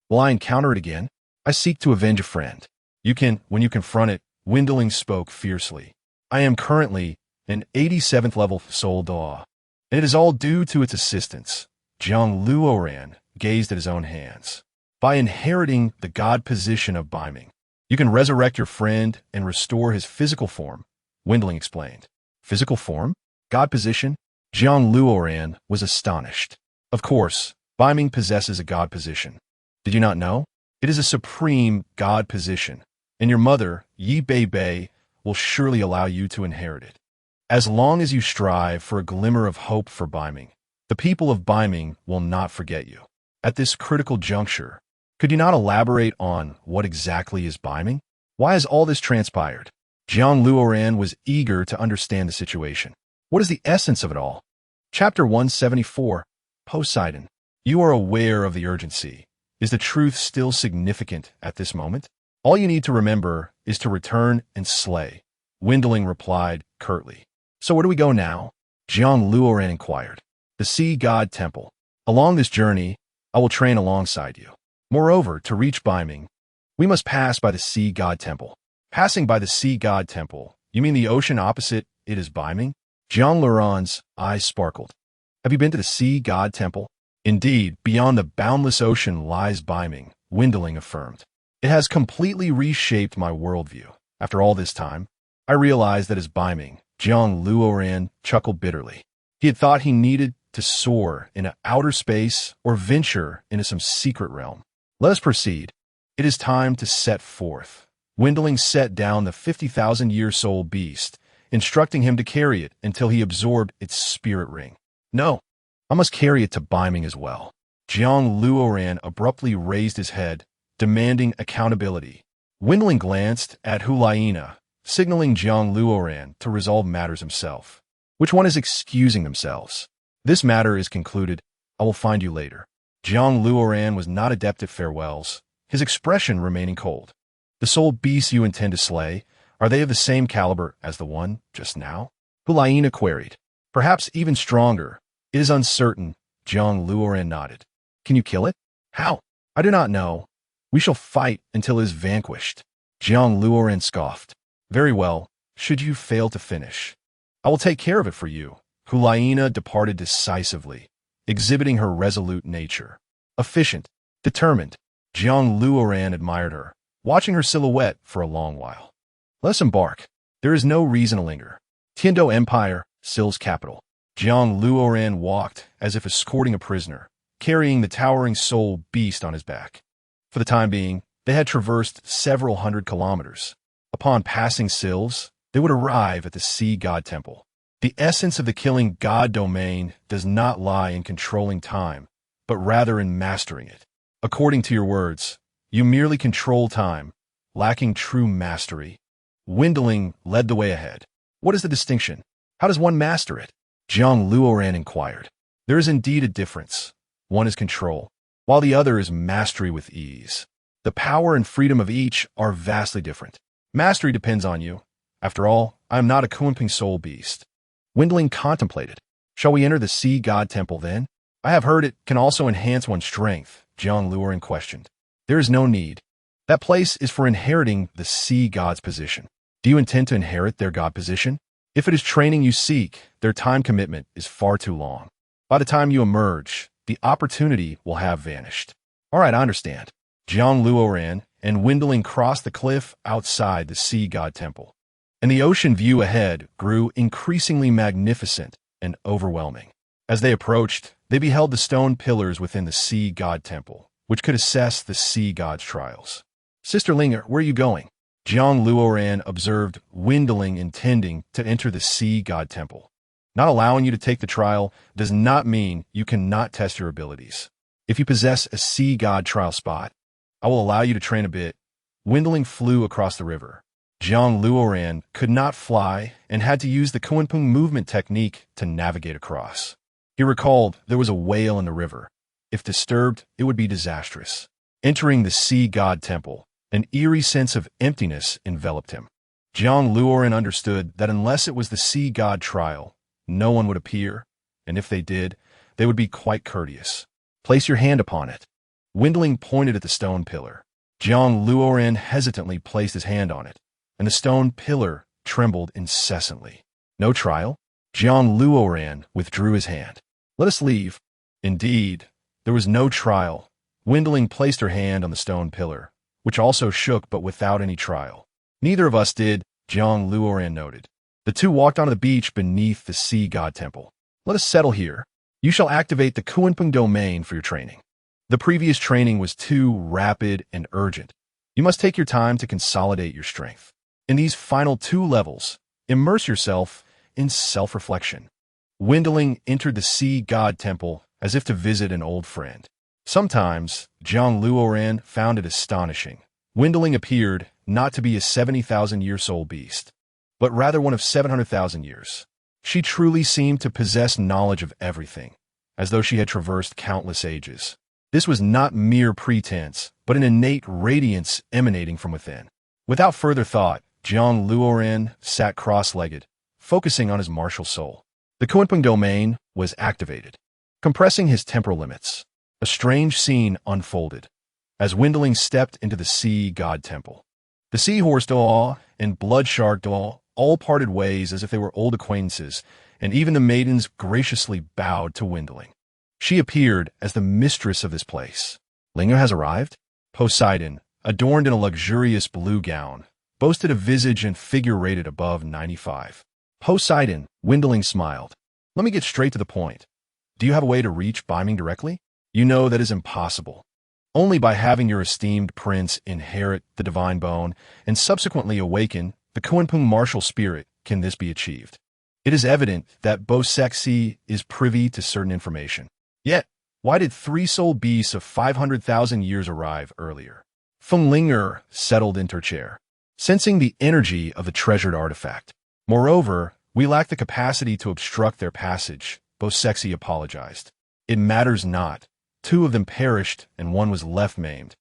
Will I encounter it again? I seek to avenge a friend. You can, when you confront it, Windling spoke fiercely. I am currently an 87th level soul Daw, and it is all due to its assistance. Jiang Luoran gazed at his own hands. By inheriting the god position of Biming, you can resurrect your friend and restore his physical form, Windling explained. Physical form? God position? Jiang Luoran was astonished. Of course, Biming possesses a god position. Did you not know? It is a supreme God position, and your mother, Yi Bei Bei, will surely allow you to inherit it. As long as you strive for a glimmer of hope for Baiming, the people of Baiming will not forget you. At this critical juncture, could you not elaborate on what exactly is Baiming? Why has all this transpired? Jiang Luoran was eager to understand the situation. What is the essence of it all? Chapter 174, Poseidon. You are aware of the urgency. Is the truth still significant at this moment? All you need to remember is to return and slay. Windling replied curtly. So where do we go now? Jiang Luoran inquired. The Sea God Temple. Along this journey, I will train alongside you. Moreover, to reach Baiming, we must pass by the Sea God Temple. Passing by the Sea God Temple, you mean the ocean opposite it is Baiming? Jiang Luoran's eyes sparkled. Have you been to the Sea God Temple? Indeed, beyond the boundless ocean lies Baiming, Windling affirmed. It has completely reshaped my worldview. After all this time, I realized that as Baiming, Jiang Luoran chuckled bitterly. He had thought he needed to soar into outer space or venture into some secret realm. Let us proceed. It is time to set forth. Windling set down the 50,000-year soul beast, instructing him to carry it until he absorbed its spirit ring. No, I must carry it to Baiming as well. Jiang Luoran abruptly raised his head, demanding accountability. Windling glanced at Hulaina, signaling Jiang Luoran to resolve matters himself. Which one is excusing themselves? This matter is concluded. I will find you later. Jiang Luoran was not adept at farewells, his expression remaining cold. The soul beasts you intend to slay, are they of the same caliber as the one just now? Hulaina queried. Perhaps even stronger. It is uncertain. Jiang Luoran nodded. Can you kill it? How? I do not know. We shall fight until it is vanquished. Jiang Luoran scoffed. Very well, should you fail to finish. I will take care of it for you. Hulaina departed decisively, exhibiting her resolute nature. Efficient, determined, Jiang Luoran admired her, watching her silhouette for a long while. Let us embark. There is no reason to linger. Tiando Empire, Sil's capital. Jiang Luoran walked as if escorting a prisoner, carrying the towering soul beast on his back. For the time being, they had traversed several hundred kilometers. Upon passing Sil's, they would arrive at the Sea God Temple. The essence of the killing God domain does not lie in controlling time, but rather in mastering it. According to your words, you merely control time, lacking true mastery. Windling led the way ahead. What is the distinction? How does one master it? Jiang Luoran inquired. There is indeed a difference. One is control, while the other is mastery with ease. The power and freedom of each are vastly different. Mastery depends on you. After all, I am not a Kunpeng soul beast. Windling contemplated. Shall we enter the Sea God Temple then? I have heard it can also enhance one's strength, Jiang Luoran questioned. There is no need. That place is for inheriting the Sea God's position. Do you intend to inherit their God position? If it is training you seek, their time commitment is far too long. By the time you emerge, the opportunity will have vanished. All right, I understand. Jiang Luoran and Windling crossed the cliff outside the Sea God Temple, and the ocean view ahead grew increasingly magnificent and overwhelming. As they approached, they beheld the stone pillars within the Sea God Temple, which could assess the Sea God's trials. Sister Linger, where are you going? Jiang Luoran observed Windling intending to enter the Sea God Temple. Not allowing you to take the trial does not mean you cannot test your abilities. If you possess a Sea God trial spot, I will allow you to train a bit. Windling flew across the river. Jiang Luoran could not fly and had to use the Kunpeng movement technique to navigate across. He recalled there was a whale in the river. If disturbed, it would be disastrous. Entering the Sea God Temple, an eerie sense of emptiness enveloped him. Jiang Luoran understood that unless it was the Sea God trial, no one would appear, and if they did, they would be quite courteous. Place your hand upon it. Windling pointed at the stone pillar. Jiang Luoran hesitantly placed his hand on it, and the stone pillar trembled incessantly. No trial? Jiang Luoran withdrew his hand. Let us leave. Indeed, there was no trial. Windling placed her hand on the stone pillar, which also shook but without any trial. Neither of us did, Jiang Luoran noted. The two walked onto the beach beneath the Sea God Temple. Let us settle here. You shall activate the Kunpeng domain for your training. The previous training was too rapid and urgent. You must take your time to consolidate your strength. In these final 2 levels, immerse yourself in self-reflection. Wendling entered the Sea God Temple as if to visit an old friend. Sometimes, Jiang Luoran found it astonishing. Wendling appeared not to be a 70,000-year-old beast, but rather one of 700,000 years. She truly seemed to possess knowledge of everything, as though she had traversed countless ages. This was not mere pretense, but an innate radiance emanating from within. Without further thought, Jiang Luoran sat cross-legged, focusing on his martial soul. The Kunpeng domain was activated, compressing his temporal limits. A strange scene unfolded as Wendling stepped into the Sea God Temple. The Seahorse Doa and Bloodshark Doa all parted ways as if they were old acquaintances, and even the maidens graciously bowed to Wendling. She appeared as the mistress of this place. Linger has arrived? Poseidon, adorned in a luxurious blue gown, boasted a visage and figure rated above 95. Poseidon, Wendling smiled. Let me get straight to the point. Do you have a way to reach Biming directly? You know that is impossible. Only by having your esteemed prince inherit the divine bone and subsequently awaken the Kunpeng martial spirit can this be achieved. It is evident that Bo Sexy is privy to certain information. Yet, why did 3 soul beasts of 500,000 years arrive earlier? Feng Linger settled into her chair, sensing the energy of the treasured artifact. Moreover, we lack the capacity to obstruct their passage, Bo Sexy apologized. It matters not. 2 of them perished and 1 was left maimed.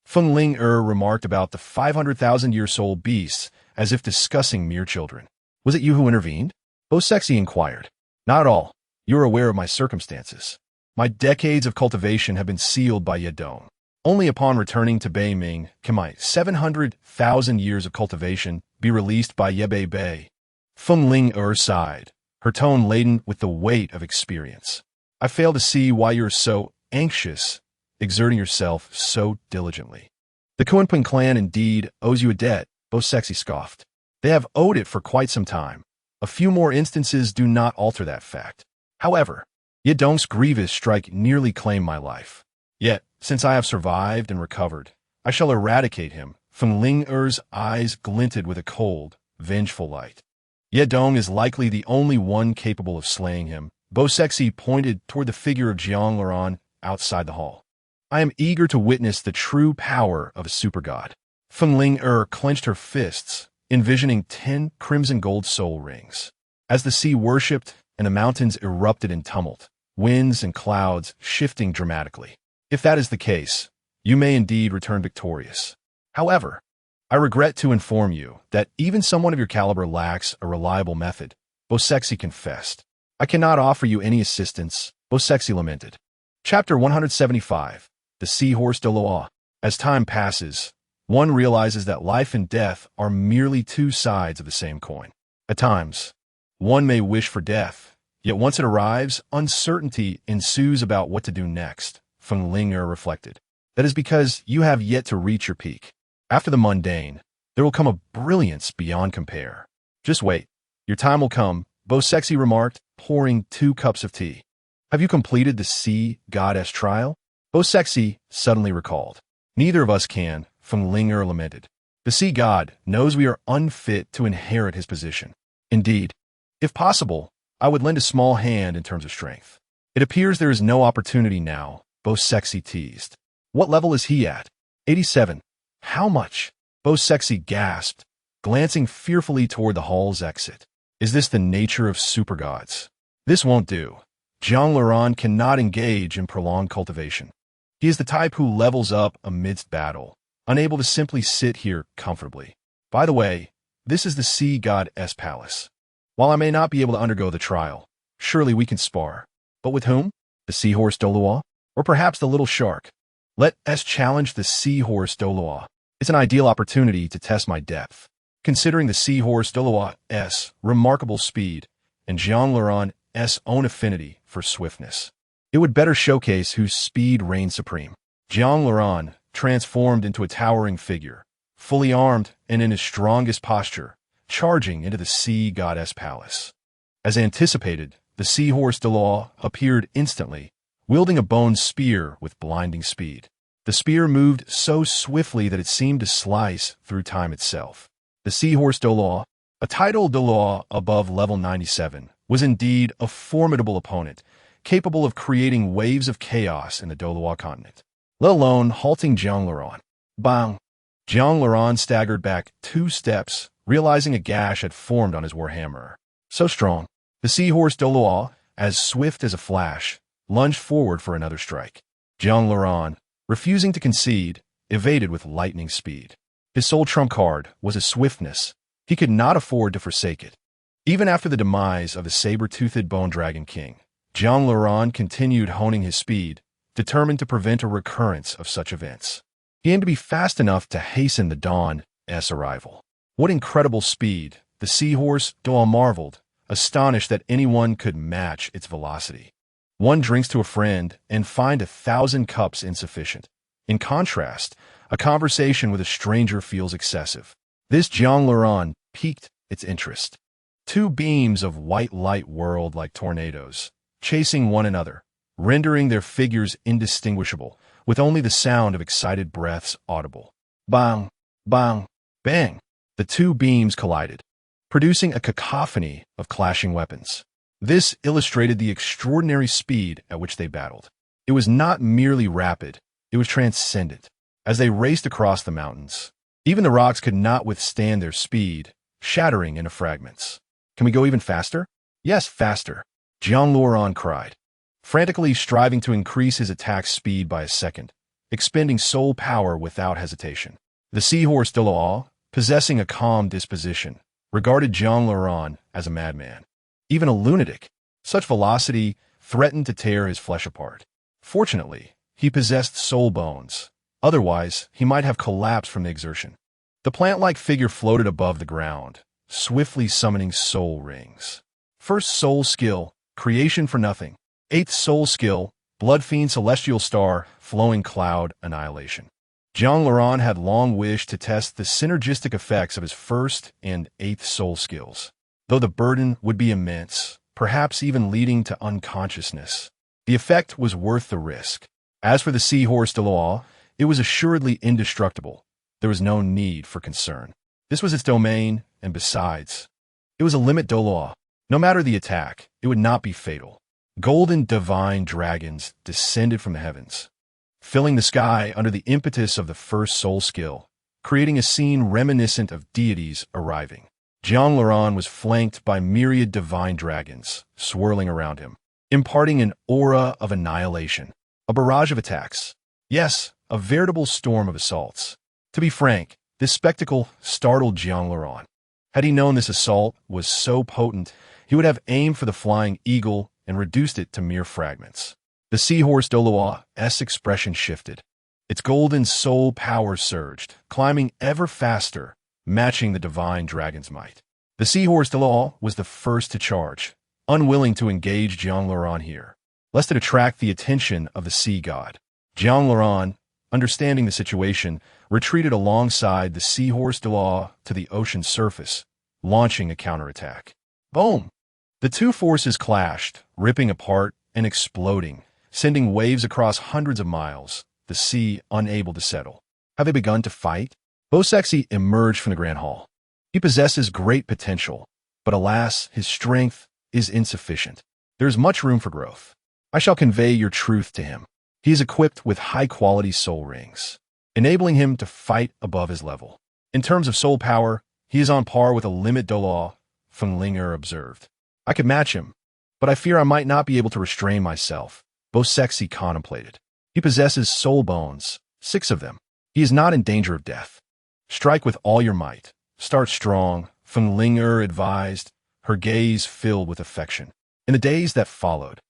Feng Ling remarked about the 500,000-year-old beasts as if discussing mere children. Was it you who intervened? Bo Sexy inquired. Not at all. You are aware of my circumstances. My decades of cultivation have been sealed by Yedong. Only upon returning to Beiming can my 700,000 years of cultivation be released by Yebei Bei. Feng Ling sighed, her tone laden with the weight of experience. I fail to see why you're so anxious, exerting yourself so diligently. The Kunpeng clan indeed owes you a debt, Bo Sexy scoffed. They have owed it for quite some time. A few more instances do not alter that fact. However, Yedong's grievous strike nearly claimed my life. Yet, since I have survived and recovered, I shall eradicate him. Feng Ling eyes glinted with a cold, vengeful light. Yedong is likely the only one capable of slaying him. Bo Sexy pointed toward the figure of Jiang Luoran outside the hall. I am eager to witness the true power of a super god. Feng Ling clenched her fists, envisioning 10 crimson gold soul rings. As the sea worshipped and the mountains erupted in tumult, winds and clouds shifting dramatically. If that is the case, you may indeed return victorious. However, I regret to inform you that even someone of your caliber lacks a reliable method, Bo Sexy confessed. I cannot offer you any assistance, Bo Sexy lamented. Chapter 175, The Seahorse de Loa. As time passes, one realizes that life and death are merely 2 sides of the same coin. At times, one may wish for death, yet once it arrives, uncertainty ensues about what to do next, Feng Linger reflected. That is because you have yet to reach your peak. After the mundane, there will come a brilliance beyond compare. Just wait. Your time will come, Bo Sexy remarked, pouring 2 cups of tea. Have you completed the Sea Goddess trial? Bo Sexy suddenly recalled. Neither of us can, Feng Linger lamented. The Sea God knows we are unfit to inherit his position. Indeed, if possible, I would lend a small hand in terms of strength. It appears there is no opportunity now, Bo Sexy teased. What level is he at? 87. How much? Bo Sexy gasped, glancing fearfully toward the hall's exit. Is this the nature of super gods? This won't do. Jiang Luoran cannot engage in prolonged cultivation. He is the type who levels up amidst battle, unable to simply sit here comfortably. By the way, this is the Sea God's palace. While I may not be able to undergo the trial, surely we can spar. But with whom? The Seahorse Doloa? Or perhaps the little shark? Let us challenge the Seahorse Doloa. It's an ideal opportunity to test my depth. Considering the Seahorse Doloa's remarkable speed and Jiang Luoran's own affinity for swiftness, it would better showcase whose speed reigns supreme. Jiang Luoran transformed into a towering figure, fully armed and in his strongest posture, charging into the Sea Goddess palace. As anticipated, the Seahorse Doloa appeared instantly, wielding a bone spear with blinding speed. The spear moved so swiftly that it seemed to slice through time itself. The Seahorse Doloa, a title Doloa above level 97, was indeed a formidable opponent, capable of creating waves of chaos in the Doloa continent, let alone halting Jiang Laran. Bang! Jiang Laran staggered back 2 steps, realizing a gash had formed on his warhammer. So strong. The Seahorse Doloa, as swift as a flash, lunged forward for another strike. Jiang Laran, refusing to concede, evaded with lightning speed. His sole trump card was his swiftness. He could not afford to forsake it. Even after the demise of the saber-toothed Bone Dragon King, Jiang Laran continued honing his speed, determined to prevent a recurrence of such events. He aimed to be fast enough to hasten the Dawn's arrival. What incredible speed! The Seahorse Doloa marveled, astonished that anyone could match its velocity. One drinks to a friend and find 1,000 cups insufficient. In contrast, a conversation with a stranger feels excessive. This Jiang Laran piqued its interest. 2 beams of white light whirled like tornadoes, chasing one another, rendering their figures indistinguishable, with only the sound of excited breaths audible. Bang! Bang! Bang! The 2 beams collided, producing a cacophony of clashing weapons. This illustrated the extraordinary speed at which they battled. It was not merely rapid, it was transcendent. As they raced across the mountains, even the rocks could not withstand their speed, shattering into fragments. Can we go even faster? Yes, faster, Jiang Laran cried, frantically striving to increase his attack speed by a second, expending soul power without hesitation. The Seahorse Doloa, possessing a calm disposition, regarded Jiang Laran as a madman, even a lunatic. Such velocity threatened to tear his flesh apart. Fortunately, he possessed soul bones. Otherwise, he might have collapsed from the exertion. The plant-like figure floated above the ground, swiftly summoning soul rings. First soul skill, creation for nothing. 8th soul skill, Blood Fiend Celestial Star, Flowing Cloud, Annihilation. Jiang Laran had long wished to test the synergistic effects of his 1st and 8th soul skills. Though the burden would be immense, perhaps even leading to unconsciousness, the effect was worth the risk. As for the Seahorse Doloa, it was assuredly indestructible. There was no need for concern. This was its domain, and besides, it was a limit Doloa. No matter the attack, it would not be fatal. Golden divine dragons descended from the heavens, filling the sky under the impetus of the 1st soul skill, creating a scene reminiscent of deities arriving. Jiang Laran was flanked by myriad divine dragons, swirling around him, imparting an aura of annihilation. A barrage of attacks. Yes, a veritable storm of assaults. To be frank, this spectacle startled Jiang Laran. Had he known this assault was so potent, he would have aimed for the flying eagle and reduced it to mere fragments. The Seahorse Doloa's expression shifted. Its golden soul power surged, climbing ever faster, matching the divine dragon's might. The Seahorse Doloa was the first to charge, unwilling to engage Jiang Laran here, lest it attract the attention of the sea god. Jiang Laran, understanding the situation, retreated alongside the Seahorse Doloa to the ocean surface, launching a counterattack. Boom! The 2 forces clashed, ripping apart and exploding, sending waves across hundreds of miles, the sea unable to settle. Have they begun to fight? Bosexy emerged from the Grand Hall. He possesses great potential, but alas, his strength is insufficient. There is much room for growth. I shall convey your truth to him. He is equipped with high-quality soul rings, enabling him to fight above his level. In terms of soul power, he is on par with a limit Doloa, Fenglinger observed. I could match him, but I fear I might not be able to restrain myself, Bosexy contemplated. He possesses soul bones, 6 of them. He is not in danger of death. Strike with all your might. Start strong, Fenglinger advised, her gaze filled with affection. In the days that followed,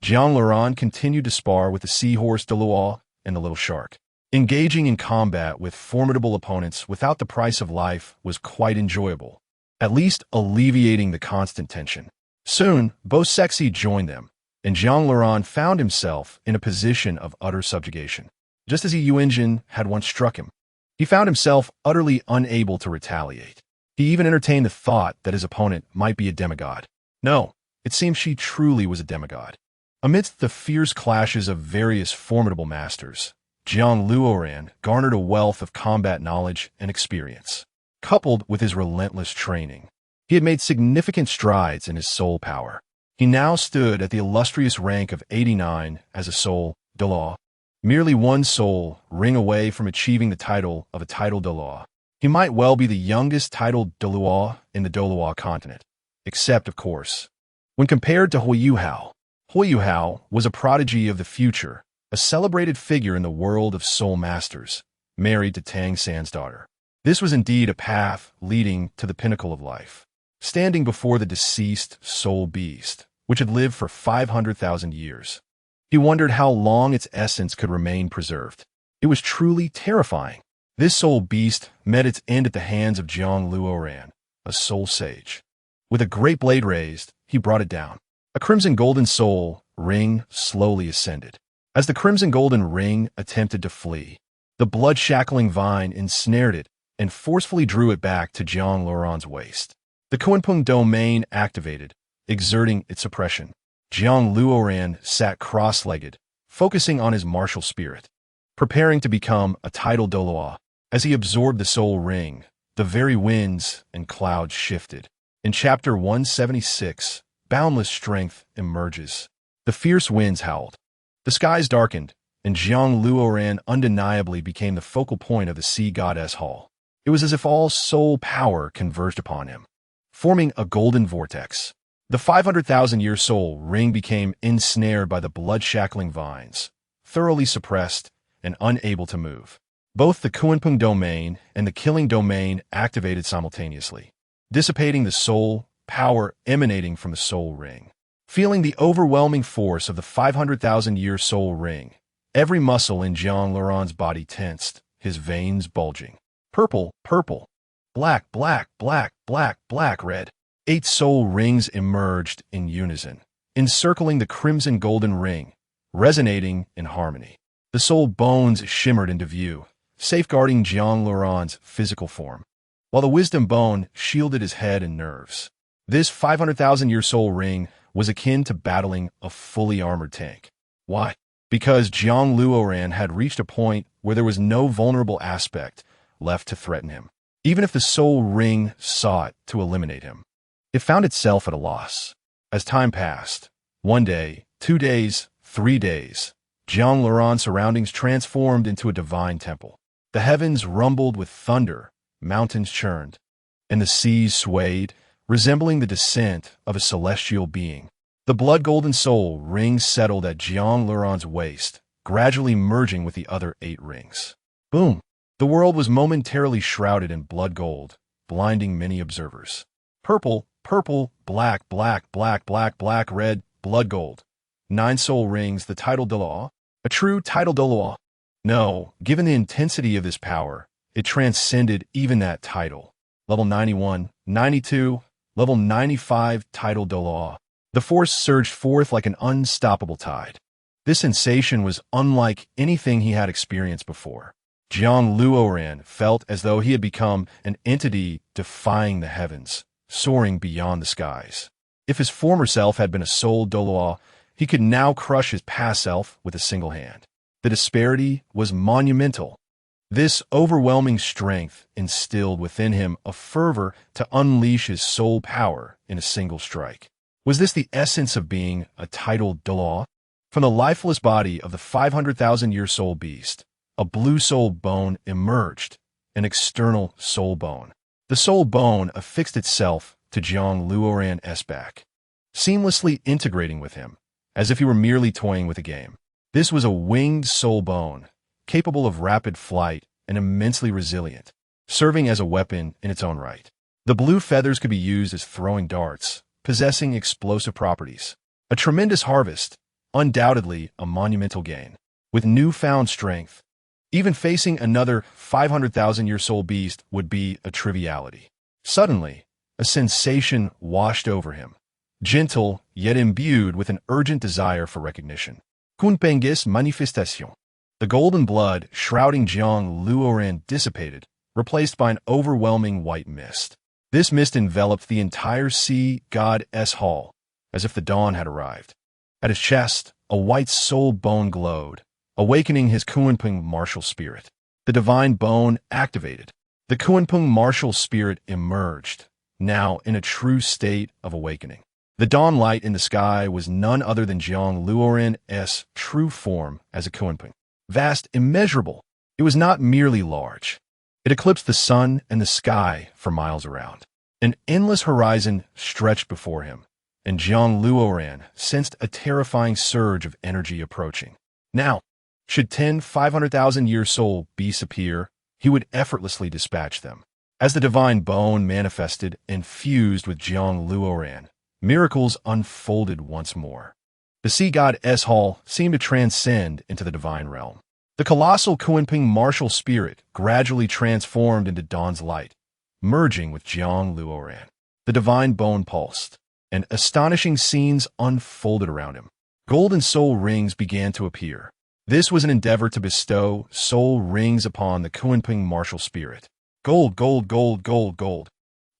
Jiang Laran continued to spar with the Seahorse Doloa and the Little Shark. Engaging in combat with formidable opponents without the price of life was quite enjoyable, at least alleviating the constant tension. Soon, Bosexy joined them, and Jiang Laran found himself in a position of utter subjugation. Just as Yuanjin had once struck him, he found himself utterly unable to retaliate. He even entertained the thought that his opponent might be a demigod. No, it seemed she truly was a demigod. Amidst the fierce clashes of various formidable masters, Jiang Luoran garnered a wealth of combat knowledge and experience. Coupled with his relentless training, he had made significant strides in his soul power. He now stood at the illustrious rank of 89 as a soul de law, merely one soul ring away from achieving the title of a title de law. He might well be the youngest title de law in the Doloa continent, except, of course, when compared to Huiyuhao. Huiyuhao was a prodigy of the future, a celebrated figure in the world of soul masters, married to Tang San's daughter. This was indeed a path leading to the pinnacle of life. Standing before the deceased soul beast, which had lived for 500,000 years, he wondered how long its essence could remain preserved. It was truly terrifying. This soul beast met its end at the hands of Jiang Luoran, a soul sage. With a great blade raised, he brought it down. A crimson golden soul ring slowly ascended. As the crimson golden ring attempted to flee, the blood-shackling vine ensnared it and forcefully drew it back to Jiang Luoran's waist. The Kunpeng domain activated, exerting its suppression. Jiang Luoran sat cross-legged, focusing on his martial spirit, preparing to become a title Doloa. As he absorbed the soul ring, the very winds and clouds shifted. In Chapter 176, boundless strength emerges. The fierce winds howled. The skies darkened, and Jiang Luoran undeniably became the focal point of the sea goddess hall. It was as if all soul power converged upon him, forming a golden vortex. The 500,000-year soul ring became ensnared by the blood-shackling vines, thoroughly suppressed and unable to move. Both the Kunpeng domain and the killing domain activated simultaneously, dissipating the soul power emanating from the soul ring. Feeling the overwhelming force of the 500,000-year soul ring, every muscle in Jiang Luoran's body tensed, his veins bulging. Purple, purple, black, black, black, black, black, red. 8 soul rings emerged in unison, encircling the crimson golden ring, resonating in harmony. The soul bones shimmered into view, safeguarding Jiang Luoran's physical form, while the wisdom bone shielded his head and nerves. This 500,000-year soul ring was akin to battling a fully armored tank. Why? Because Jiang Luoran had reached a point where there was no vulnerable aspect left to threaten him. Even if the soul ring sought to eliminate him, it found itself at a loss. As time passed, 1 day, 2 days, 3 days, Jiang Luoran's surroundings transformed into a divine temple. The heavens rumbled with thunder, mountains churned, and the seas swayed, resembling the descent of a celestial being. The blood-golden soul ring settled at Jiang Luoran's waist, gradually merging with the other 8 rings. Boom! The world was momentarily shrouded in blood gold, blinding many observers. Purple, purple, black, black, black, black, black, red, blood gold. 9 soul rings, the title de law. A true title de law. No, given the intensity of this power, it transcended even that title. Level 91, 92, level 95 title de law. The force surged forth like an unstoppable tide. This sensation was unlike anything he had experienced before. Jiang Luoran felt as though he had become an entity defying the heavens, soaring beyond the skies. If his former self had been a soul Doloa, he could now crush his past self with a single hand. The disparity was monumental. This overwhelming strength instilled within him a fervor to unleash his soul power in a single strike. Was this the essence of being a title Doloa? From the lifeless body of the 500,000-year soul beast, a blue soul bone emerged, an external soul bone. The soul bone affixed itself to Jiang Luoran's back, seamlessly integrating with him, as if he were merely toying with a game. This was a winged soul bone, capable of rapid flight and immensely resilient, serving as a weapon in its own right. The blue feathers could be used as throwing darts, possessing explosive properties. A tremendous harvest, undoubtedly a monumental gain. With newfound strength, even facing another 500,000-year soul beast would be a triviality. Suddenly, a sensation washed over him, gentle yet imbued with an urgent desire for recognition. Kunpeng's manifestation. The golden blood shrouding Jiang Luoran dissipated, replaced by an overwhelming white mist. This mist enveloped the entire sea goddess hall, as if the dawn had arrived. At his chest, a white soul bone glowed, awakening his Kunpeng martial spirit. The divine bone activated. The Kunpeng martial spirit emerged, now in a true state of awakening. The dawn light in the sky was none other than Jiang Luoran's true form as a Kunpeng. Vast, immeasurable. It was not merely large. It eclipsed the sun and the sky for miles around. An endless horizon stretched before him, and Jiang Luoran sensed a terrifying surge of energy approaching. Now, should 10 500,000-year soul beasts appear, he would effortlessly dispatch them. As the divine bone manifested and fused with Jiang Luoran, miracles unfolded once more. The sea god's hall seemed to transcend into the divine realm. The colossal Kunpeng martial spirit gradually transformed into dawn's light, merging with Jiang Luoran. The divine bone pulsed, and astonishing scenes unfolded around him. Golden soul rings began to appear. This was an endeavor to bestow soul rings upon the Kunpeng martial spirit. Gold, gold, gold, gold, gold.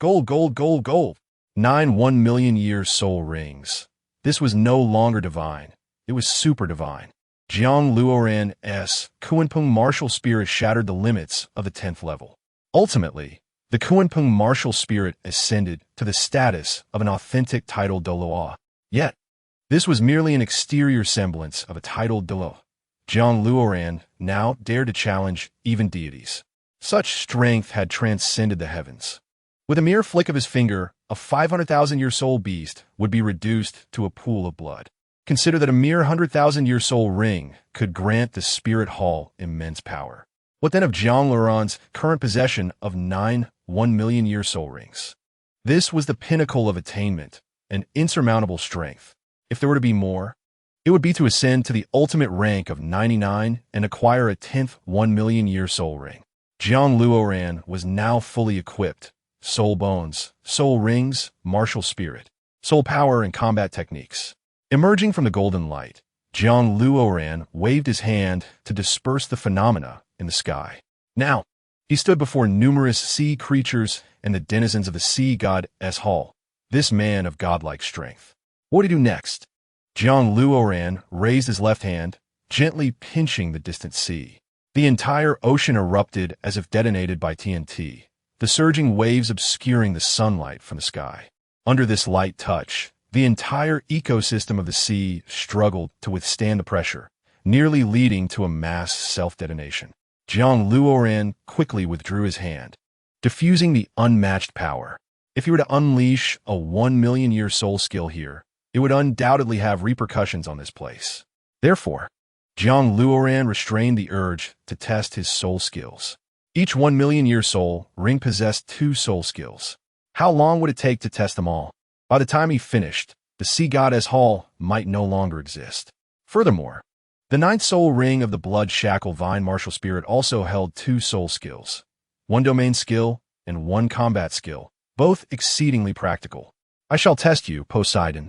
Gold, gold, gold, gold. 9 1,000,000-year soul rings. This was no longer divine. It was super divine. Jiang Luoran's Kunpeng martial spirit shattered the limits of the 10th level. Ultimately, the Kunpeng martial spirit ascended to the status of an authentic titled Doloa. Yet, this was merely an exterior semblance of a titled Dolo. Jiang Luoran now dared to challenge even deities. Such strength had transcended the heavens. With a mere flick of his finger, a 500,000-year soul beast would be reduced to a pool of blood. Consider that a mere 100,000-year soul ring could grant the spirit hall immense power. What then of Jiang Luoran's current possession of 9 1,000,000-year soul rings? This was the pinnacle of attainment, an insurmountable strength. If there were to be more, it would be to ascend to the ultimate rank of 99 and acquire a 10th 1,000,000-year soul ring. Jiang Luoran was now fully equipped. Soul bones, soul rings, martial spirit, soul power, and combat techniques. Emerging from the golden light, Jiang Luoran waved his hand to disperse the phenomena in the sky. Now, he stood before numerous sea creatures and the denizens of the sea god's hall, this man of godlike strength. What did he do next? Jiang Luoran raised his left hand, gently pinching the distant sea. The entire ocean erupted as if detonated by TNT, the surging waves obscuring the sunlight from the sky. Under this light touch, the entire ecosystem of the sea struggled to withstand the pressure, nearly leading to a mass self-detonation. Jiang Luoran quickly withdrew his hand, diffusing the unmatched power. If he were to unleash a 1,000,000-year soul skill here, it would undoubtedly have repercussions on this place. Therefore, Jiang Luoran restrained the urge to test his soul skills. Each 1,000,000-year soul ring possessed 2 soul skills. How long would it take to test them all? By the time he finished, the sea god's hall might no longer exist. Furthermore, the 9th soul ring of the blood shackle vine martial spirit also held 2 soul skills, 1 domain skill and 1 combat skill, both exceedingly practical. I shall test you, Poseidon,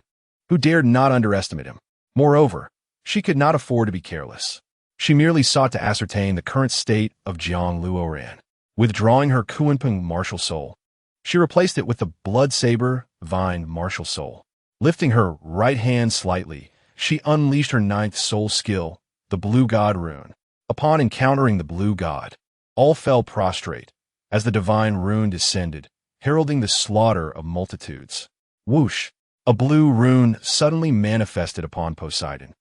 who dared not underestimate him. Moreover, she could not afford to be careless. She merely sought to ascertain the current state of Jiang Luoran. Withdrawing her Kunpeng martial soul, she replaced it with the blood saber vine martial soul. Lifting her right hand slightly, she unleashed her 9th soul skill, the Blue God rune. Upon encountering the Blue God, all fell prostrate as the divine rune descended, heralding the slaughter of multitudes. Whoosh! A blue rune suddenly manifested upon Poseidon,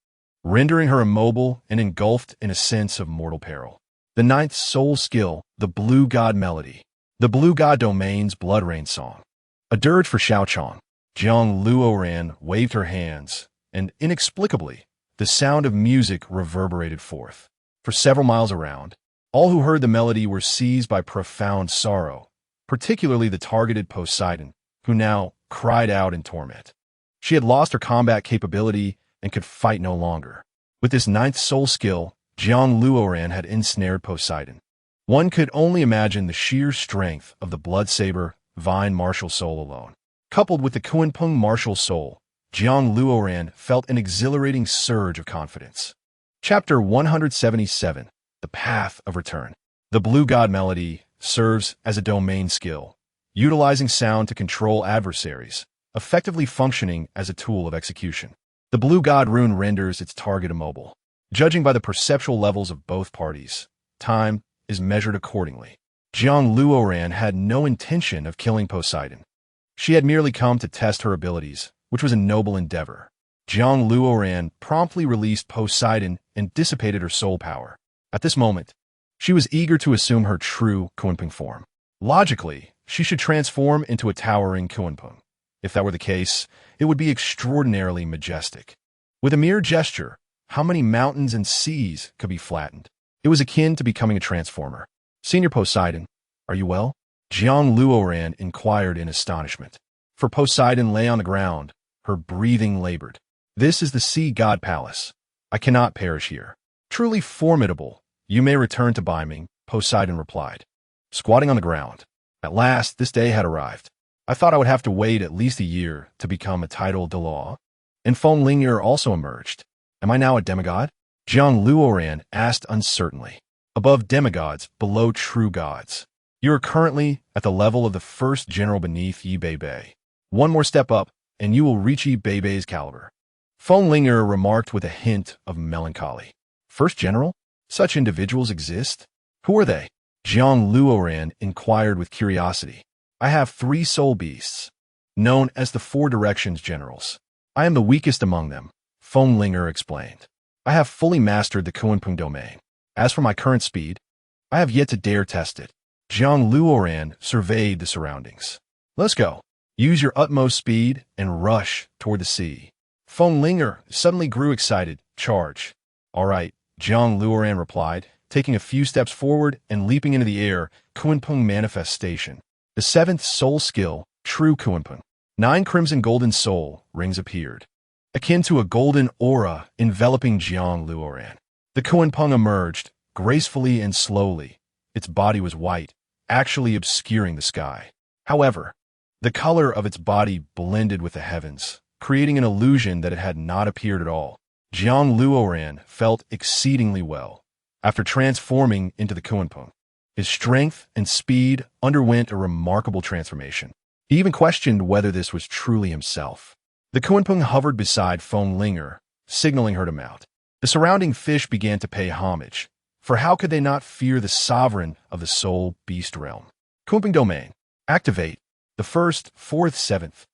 rendering her immobile and engulfed in a sense of mortal peril. The 9th soul skill, the Blue God melody. The Blue God domain's blood rain song. A dirge for Xiaochang. Jiang Luoran waved her hands, and inexplicably, the sound of music reverberated forth. For several miles around, all who heard the melody were seized by profound sorrow, particularly the targeted Poseidon, who now cried out in torment. She had lost her combat capability and could fight no longer. With this 9th soul skill, Jiang Luoran had ensnared Poseidon. One could only imagine the sheer strength of the blood saber vine martial soul alone. Coupled with the Kunpeng martial soul, Jiang Luoran felt an exhilarating surge of confidence. Chapter 177, The Path of Return. The Blue God melody serves as a domain skill, utilizing sound to control adversaries, effectively functioning as a tool of execution. The blue god rune renders its target immobile. Judging by the perceptual levels of both parties, time is measured accordingly. Jiang Luoran had no intention of killing Poseidon. She had merely come to test her abilities, which was a noble endeavor. Jiang Luoran promptly released Poseidon and dissipated her soul power. At this moment, she was eager to assume her true Kunpeng form. Logically, she should transform into a towering Kunpeng. If that were the case, it would be extraordinarily majestic. With a mere gesture, how many mountains and seas could be flattened? It was akin to becoming a transformer. Senior Poseidon, are you well? Jiang Luoran inquired in astonishment. For Poseidon lay on the ground, her breathing labored. This is the sea god palace. I cannot perish here. Truly formidable. You may return to Biming, Poseidon replied, squatting on the ground. At last, this day had arrived. I thought I would have to wait at least a year to become a title de law. And Feng Ling'er also emerged. Am I now a demigod? Jiang Luoran asked uncertainly. Above demigods, below true gods. You are currently at the level of the first general beneath Yi Bei. One more step up, and you will reach Yi Bei's caliber. Feng Ling'er remarked with a hint of melancholy. First general? Such individuals exist? Who are they? Jiang Luoran inquired with curiosity. I have 3 soul beasts, known as the 4 directions generals. I am the weakest among them, Feng Ling'er explained. I have fully mastered the Kunpeng domain. As for my current speed, I have yet to dare test it. Jiang Luoran surveyed the surroundings. Let's go. Use your utmost speed and rush toward the sea. Feng Ling'er suddenly grew excited. Charge. All right, Jiang Luoran replied, taking a few steps forward and leaping into the air. Kunpeng manifestation. The 7th soul skill, true Kunpeng. 9 crimson golden soul rings appeared, akin to a golden aura enveloping Jiang Luoran. The Kunpeng emerged, gracefully and slowly. Its body was white, actually obscuring the sky. However, the color of its body blended with the heavens, creating an illusion that it had not appeared at all. Jiang Luoran felt exceedingly well after transforming into the Kunpeng. His strength and speed underwent a remarkable transformation. He even questioned whether this was truly himself. The Kunpeng hovered beside Feng Ling'er, signaling her to mount. The surrounding fish began to pay homage, for how could they not fear the sovereign of the soul beast realm? Kunpeng domain. Activate. The 1st, 4th, 7th,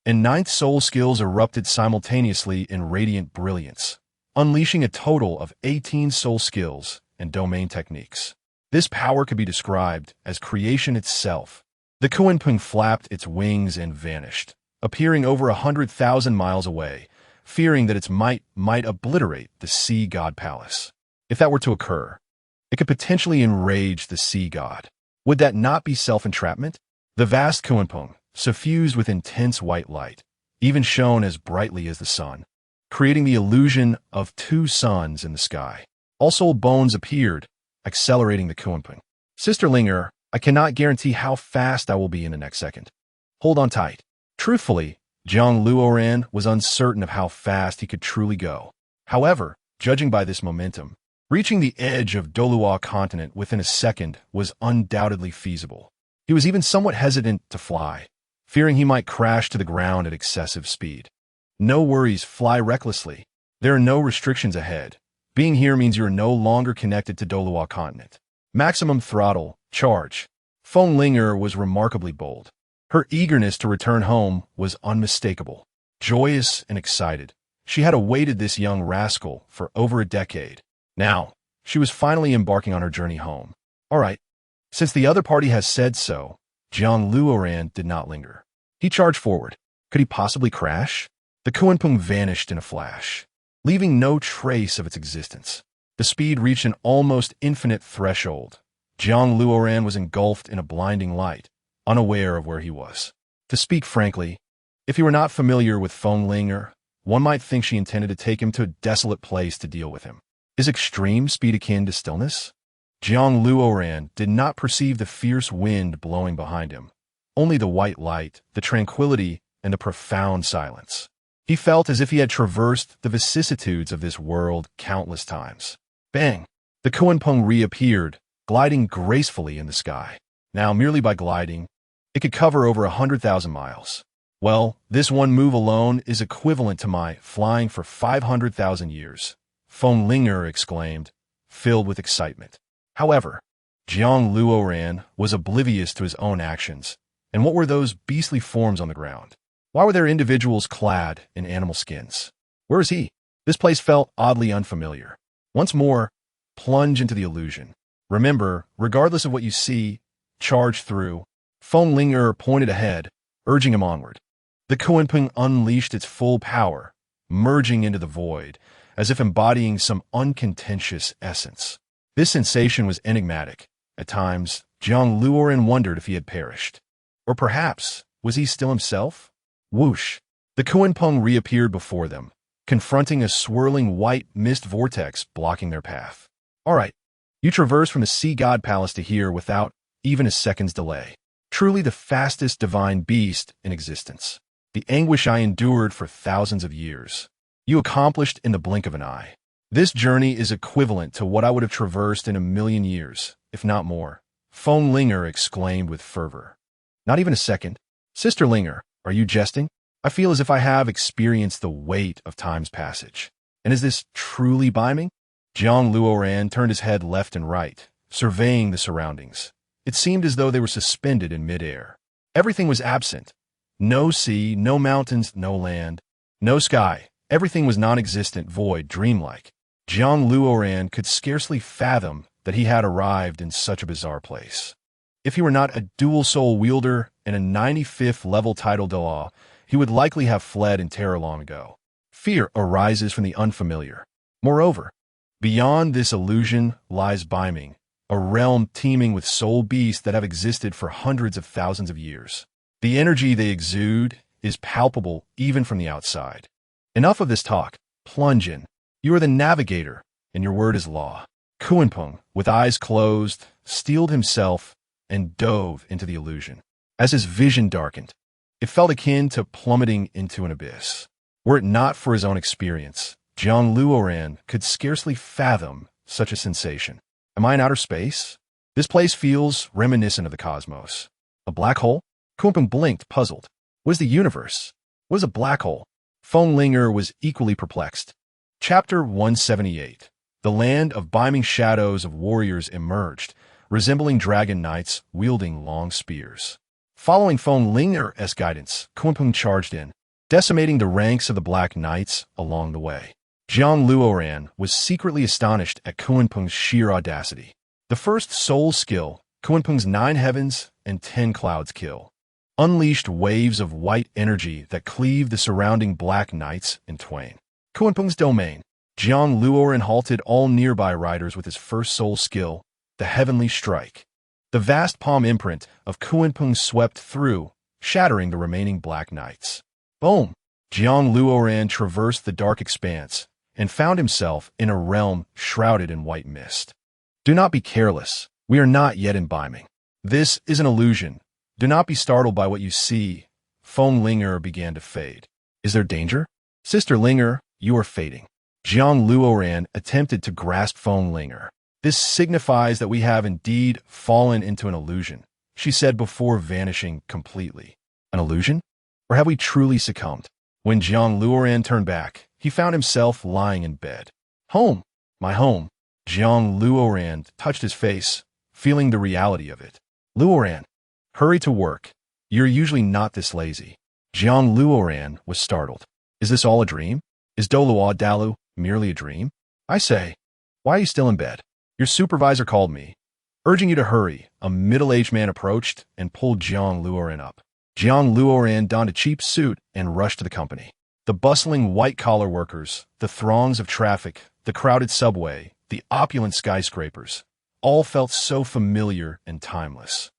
and 9th soul skills erupted simultaneously in radiant brilliance, unleashing a total of 18 soul skills and domain techniques. This power could be described as creation itself. The Kunpeng flapped its wings and vanished, appearing over 100,000 miles away, fearing that its might obliterate the sea god palace. If that were to occur, it could potentially enrage the sea god. Would that not be self-entrapment? The vast Kunpeng, suffused with intense white light, even shone as brightly as the sun, creating the illusion of 2 suns in the sky. Also bones appeared, accelerating the Kunpeng. Sister Ling'er, I cannot guarantee how fast I will be in the next second. Hold on tight. Truthfully, Jiang Luoran was uncertain of how fast he could truly go. However, judging by this momentum, reaching the edge of Dolua continent within a second was undoubtedly feasible. He was even somewhat hesitant to fly, fearing he might crash to the ground at excessive speed. No worries, fly recklessly. There are no restrictions ahead. Being here means you are no longer connected to Dolua continent. Maximum throttle, charge. Feng Ling'er was remarkably bold. Her eagerness to return home was unmistakable. Joyous and excited, she had awaited this young rascal for over a decade. Now, she was finally embarking on her journey home. All right. Since the other party has said so, Jiang Luoran did not linger. He charged forward. Could he possibly crash? The Kunpeng vanished in a flash, leaving no trace of its existence. The speed reached an almost infinite threshold. Jiang Luoran was engulfed in a blinding light, unaware of where he was. To speak frankly, if he were not familiar with Feng Ling'er, one might think she intended to take him to a desolate place to deal with him. Is extreme speed akin to stillness? Jiang Luoran did not perceive the fierce wind blowing behind him, only the white light, the tranquility, and the profound silence. He felt as if he had traversed the vicissitudes of this world countless times. Bang! The Kunpeng reappeared, gliding gracefully in the sky. Now, merely by gliding, it could cover over 100,000 miles. Well, this one move alone is equivalent to my flying for 500,000 years, Feng Linger exclaimed, filled with excitement. However, Jiang Luoran was oblivious to his own actions. And what were those beastly forms on the ground? Why were there individuals clad in animal skins? Where is he? This place felt oddly unfamiliar. Once more, plunge into the illusion. Remember, regardless of what you see, charge through. Feng Linger pointed ahead, urging him onward. The Kunpeng unleashed its full power, merging into the void, as if embodying some uncontentious essence. This sensation was enigmatic. At times, Jiang Luoran wondered if he had perished. Or perhaps, was he still himself? Whoosh! The Kunpeng reappeared before them, confronting a swirling white mist vortex blocking their path. All right, you traverse from the Sea God Palace to here without even a second's delay. Truly the fastest divine beast in existence. The anguish I endured for thousands of years, you accomplished in the blink of an eye. This journey is equivalent to what I would have traversed in 1,000,000 years, if not more, Feng Linger exclaimed with fervor. Not even a second? Sister Linger, are you jesting? I feel as if I have experienced the weight of time's passage. And is this truly Biming? Jiang Luoran turned his head left and right, surveying the surroundings. It seemed as though they were suspended in midair. Everything was absent. No sea, no mountains, no land, no sky. Everything was non-existent, void, dreamlike. Jiang Luoran could scarcely fathom that he had arrived in such a bizarre place. If he were not a dual-soul wielder and a 95th level title de law, he would likely have fled in terror long ago. Fear arises from the unfamiliar. Moreover, beyond this illusion lies Biming, a realm teeming with soul beasts that have existed for hundreds of thousands of years. The energy they exude is palpable even from the outside. Enough of this talk. Plunge in. You are the navigator, and your word is law. Kunpeng, with eyes closed, steeled himself and dove into the illusion. As his vision darkened, it felt akin to plummeting into an abyss. Were it not for his own experience, Jiang Luoran could scarcely fathom such a sensation. Am I in outer space? This place feels reminiscent of the cosmos. A black hole? Kunpeng blinked, puzzled. What is the universe? What is a black hole? Feng Linger was equally perplexed. Chapter 178. The land of Biming shadows of warriors emerged, resembling dragon knights wielding long spears. Following Feng Linger's guidance, Kunpeng charged in, decimating the ranks of the Black Knights along the way. Jiang Luoran was secretly astonished at Kunpeng's sheer audacity. The first soul skill, Kunpeng's 9 heavens and 10 clouds kill, unleashed waves of white energy that cleaved the surrounding Black Knights in twain. Kunpeng's domain. Jiang Luoran halted all nearby riders with his first soul skill, the Heavenly Strike. The vast palm imprint of Kunpeng swept through, shattering the remaining Black Knights. Boom! Jiang Luoran traversed the dark expanse and found himself in a realm shrouded in white mist. Do not be careless. We are not yet in Biming. This is an illusion. Do not be startled by what you see. Feng Linger began to fade. Is there danger? Sister Linger, you are fading. Jiang Luoran attempted to grasp Feng Linger. This signifies that we have indeed fallen into an illusion, she said before vanishing completely. An illusion? Or have we truly succumbed? When Jiang Luoran turned back, he found himself lying in bed. Home! My home! Jiang Luoran touched his face, feeling the reality of it. Luoran, hurry to work. You're usually not this lazy. Jiang Luoran was startled. Is this all a dream? Is Dolua Dalu merely a dream? I say, why are you still in bed? Your supervisor called me, urging you to hurry. A middle-aged man approached and pulled Jiang Luoran up. Jiang Luoran donned a cheap suit and rushed to the company. The bustling white-collar workers, the throngs of traffic, the crowded subway, the opulent skyscrapers, all felt so familiar and timeless.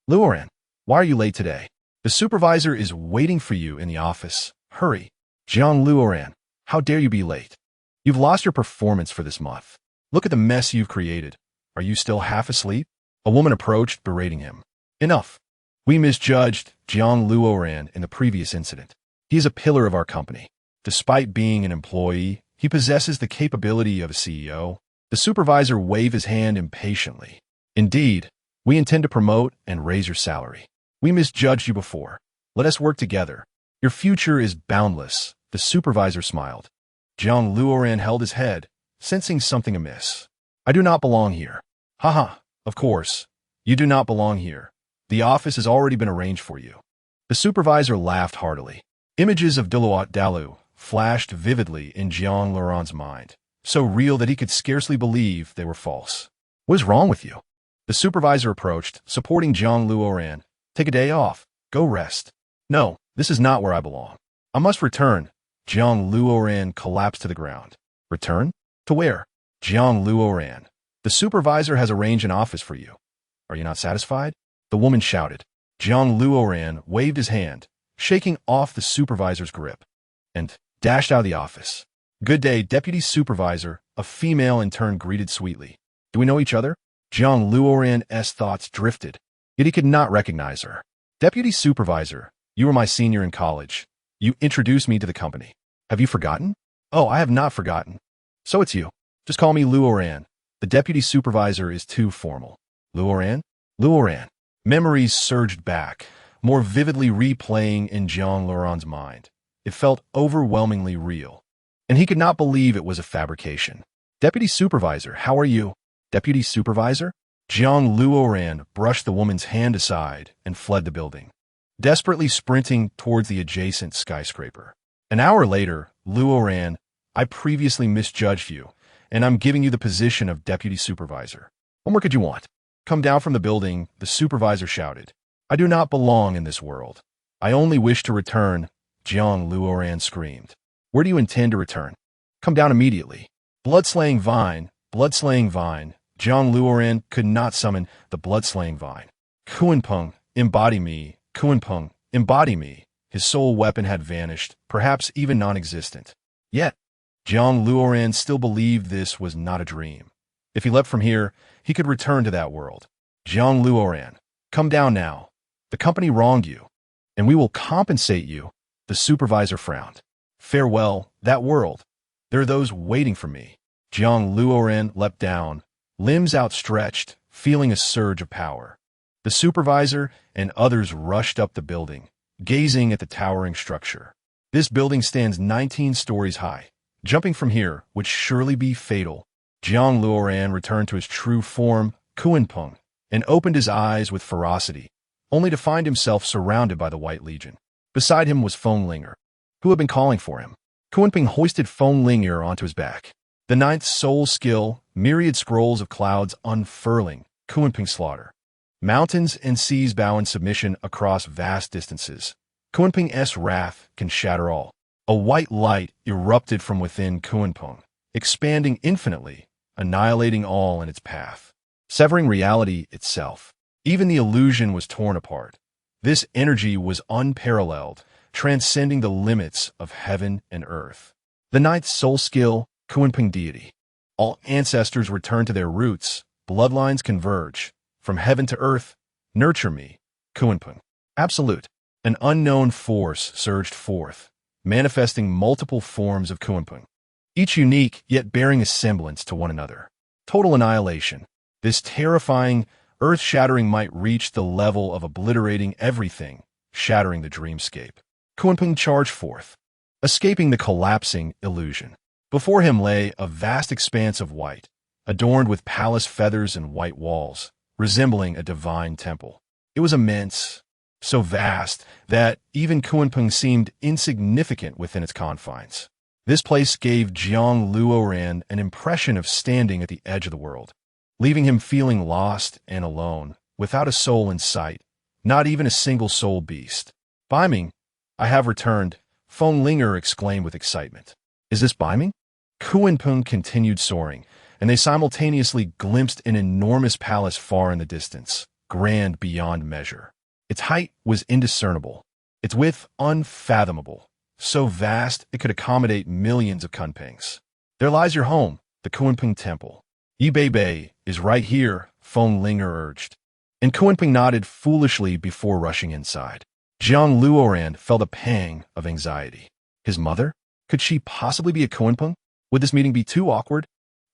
Luoran, why are you late today? The supervisor is waiting for you in the office. Hurry. Jiang Luoran, how dare you be late? You've lost your performance for this month. Look at the mess you've created. Are you still half asleep? A woman approached, berating him. Enough. We misjudged Jiang Luoran in the previous incident. He is a pillar of our company. Despite being an employee, he possesses the capability of a CEO. The supervisor waved his hand impatiently. Indeed, we intend to promote and raise your salary. We misjudged you before. Let us work together. Your future is boundless, the supervisor smiled. Jiang Luoran held his head, sensing something amiss. I do not belong here. Haha, of course. You do not belong here. The office has already been arranged for you. The supervisor laughed heartily. Images of Diluat Dalu flashed vividly in Jiang Luoran's mind, so real that he could scarcely believe they were false. What is wrong with you? The supervisor approached, supporting Jiang Luoran. Take a day off. Go rest. No, this is not where I belong. I must return. Jiang Luoran collapsed to the ground. Return? To where? Jiang Luoran. The supervisor has arranged an office for you. Are you not satisfied? The woman shouted. Jiang Luoran waved his hand, shaking off the supervisor's grip, and dashed out of the office. Good day, Deputy Supervisor, a female in turn greeted sweetly. Do we know each other? Jiang Luoran's thoughts drifted, yet he could not recognize her. Deputy Supervisor, you were my senior in college. You introduced me to the company. Have you forgotten? Oh, I have not forgotten. So it's you. Just call me Luoran. The Deputy Supervisor is too formal. Luoran? Luoran. Memories surged back, more vividly replaying in Jiang Luoran's mind. It felt overwhelmingly real, and he could not believe it was a fabrication. Deputy Supervisor, how are you? Deputy Supervisor? Jiang Luoran brushed the woman's hand aside and fled the building, desperately sprinting towards the adjacent skyscraper. An hour later, Luoran, I previously misjudged you, and I'm giving you the position of Deputy Supervisor. What more could you want? Come down from the building, the supervisor shouted. I do not belong in this world. I only wish to return, Jiang Luoran screamed. Where do you intend to return? Come down immediately. Blood-slaying vine, blood-slaying vine. Jiang Luoran could not summon the blood-slaying vine. Kunpeng, embody me, Kunpeng, embody me. His soul weapon had vanished, perhaps even non-existent. Yet, Jiang Luoran still believed this was not a dream. If he left from here, he could return to that world. Jiang Luoran, come down now. The company wronged you, and we will compensate you. The supervisor frowned. Farewell, that world. There are those waiting for me. Jiang Luoran leapt down, limbs outstretched, feeling a surge of power. The supervisor and others rushed up the building, gazing at the towering structure. This building stands 19 stories high. Jumping from here would surely be fatal. Jiang Luoran returned to his true form, Kunpeng, and opened his eyes with ferocity, only to find himself surrounded by the White Legion. Beside him was Feng Linger, who had been calling for him. Kunpeng hoisted Feng Linger onto his back. The ninth soul skill, myriad scrolls of clouds unfurling, Kunpeng slaughter. Mountains and seas bow in submission across vast distances. Kunpeng's wrath can shatter all. A white light erupted from within Kunpeng, expanding infinitely, annihilating all in its path, severing reality itself. Even the illusion was torn apart. This energy was unparalleled, transcending the limits of heaven and earth. The ninth soul skill, Kunpeng deity. All ancestors return to their roots, bloodlines converge. From heaven to earth, nurture me, Kunpeng. Absolute. An unknown force surged forth, manifesting multiple forms of Kunpeng, each unique yet bearing a semblance to one another. Total annihilation. This terrifying, earth-shattering might reach the level of obliterating everything, shattering the dreamscape. Kunpeng charged forth, escaping the collapsing illusion. Before him lay a vast expanse of white, adorned with palace feathers and white walls, resembling a divine temple. It was immense, so vast that even Kunpeng seemed insignificant within its confines. This place gave Jiang Luoran an impression of standing at the edge of the world, leaving him feeling lost and alone, without a soul in sight, not even a single soul beast. Beiming, I have returned, Feng Linger exclaimed with excitement. Is this Beiming? Kunpeng continued soaring, and they simultaneously glimpsed an enormous palace far in the distance, grand beyond measure. Its height was indiscernible, its width unfathomable, so vast it could accommodate millions of Kunpengs. There lies your home, the Kunpeng Temple. Yibei is right here, Feng Linger urged. And Kunpeng nodded foolishly before rushing inside. Jiang Luoran felt a pang of anxiety. His mother? Could she possibly be a Kunpeng? Would this meeting be too awkward?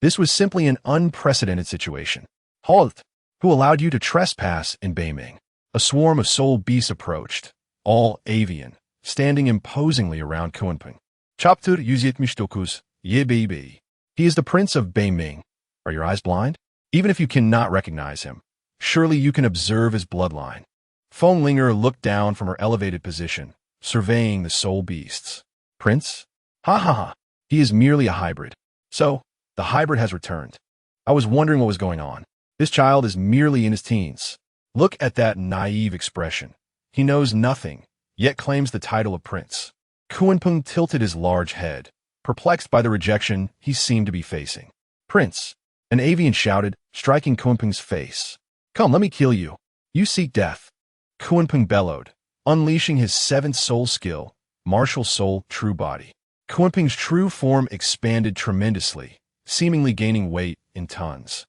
This was simply an unprecedented situation. Halt! Who allowed you to trespass in Beiming? A swarm of soul beasts approached, all avian, standing imposingly around Kunpeng. Chapter 179, Ye Baby. He is the Prince of Beiming. Are your eyes blind? Even if you cannot recognize him, surely you can observe his bloodline. Feng Linger looked down from her elevated position, surveying the soul beasts. Prince? Ha ha ha. He is merely a hybrid. So, the hybrid has returned. I was wondering what was going on. This child is merely in his teens. Look at that naive expression. He knows nothing, yet claims the title of prince. Kunpeng tilted his large head, perplexed by the rejection he seemed to be facing. Prince, an avian shouted, striking Kunpeng's face. Come, let me kill you. You seek death. Kunpeng bellowed, unleashing his seventh soul skill, martial soul, true body. Kunpeng's true form expanded tremendously, seemingly gaining weight in tons.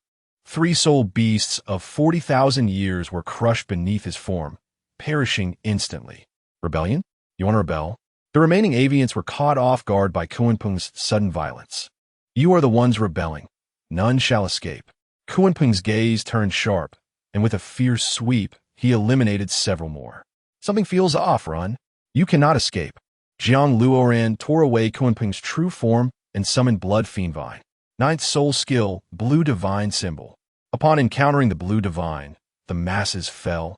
3 soul beasts of 40,000 years were crushed beneath his form, perishing instantly. Rebellion? You want to rebel? The remaining avians were caught off guard by Kunpeng's sudden violence. You are the ones rebelling. None shall escape. Kunpeng's gaze turned sharp, and with a fierce sweep, he eliminated several more. Something feels off, Run. You cannot escape. Jiang Luoran tore away Kunpeng's true form and summoned Blood Fiend Vine. 9th soul skill, Blue Divine Symbol. Upon encountering the Blue Divine, the masses fell,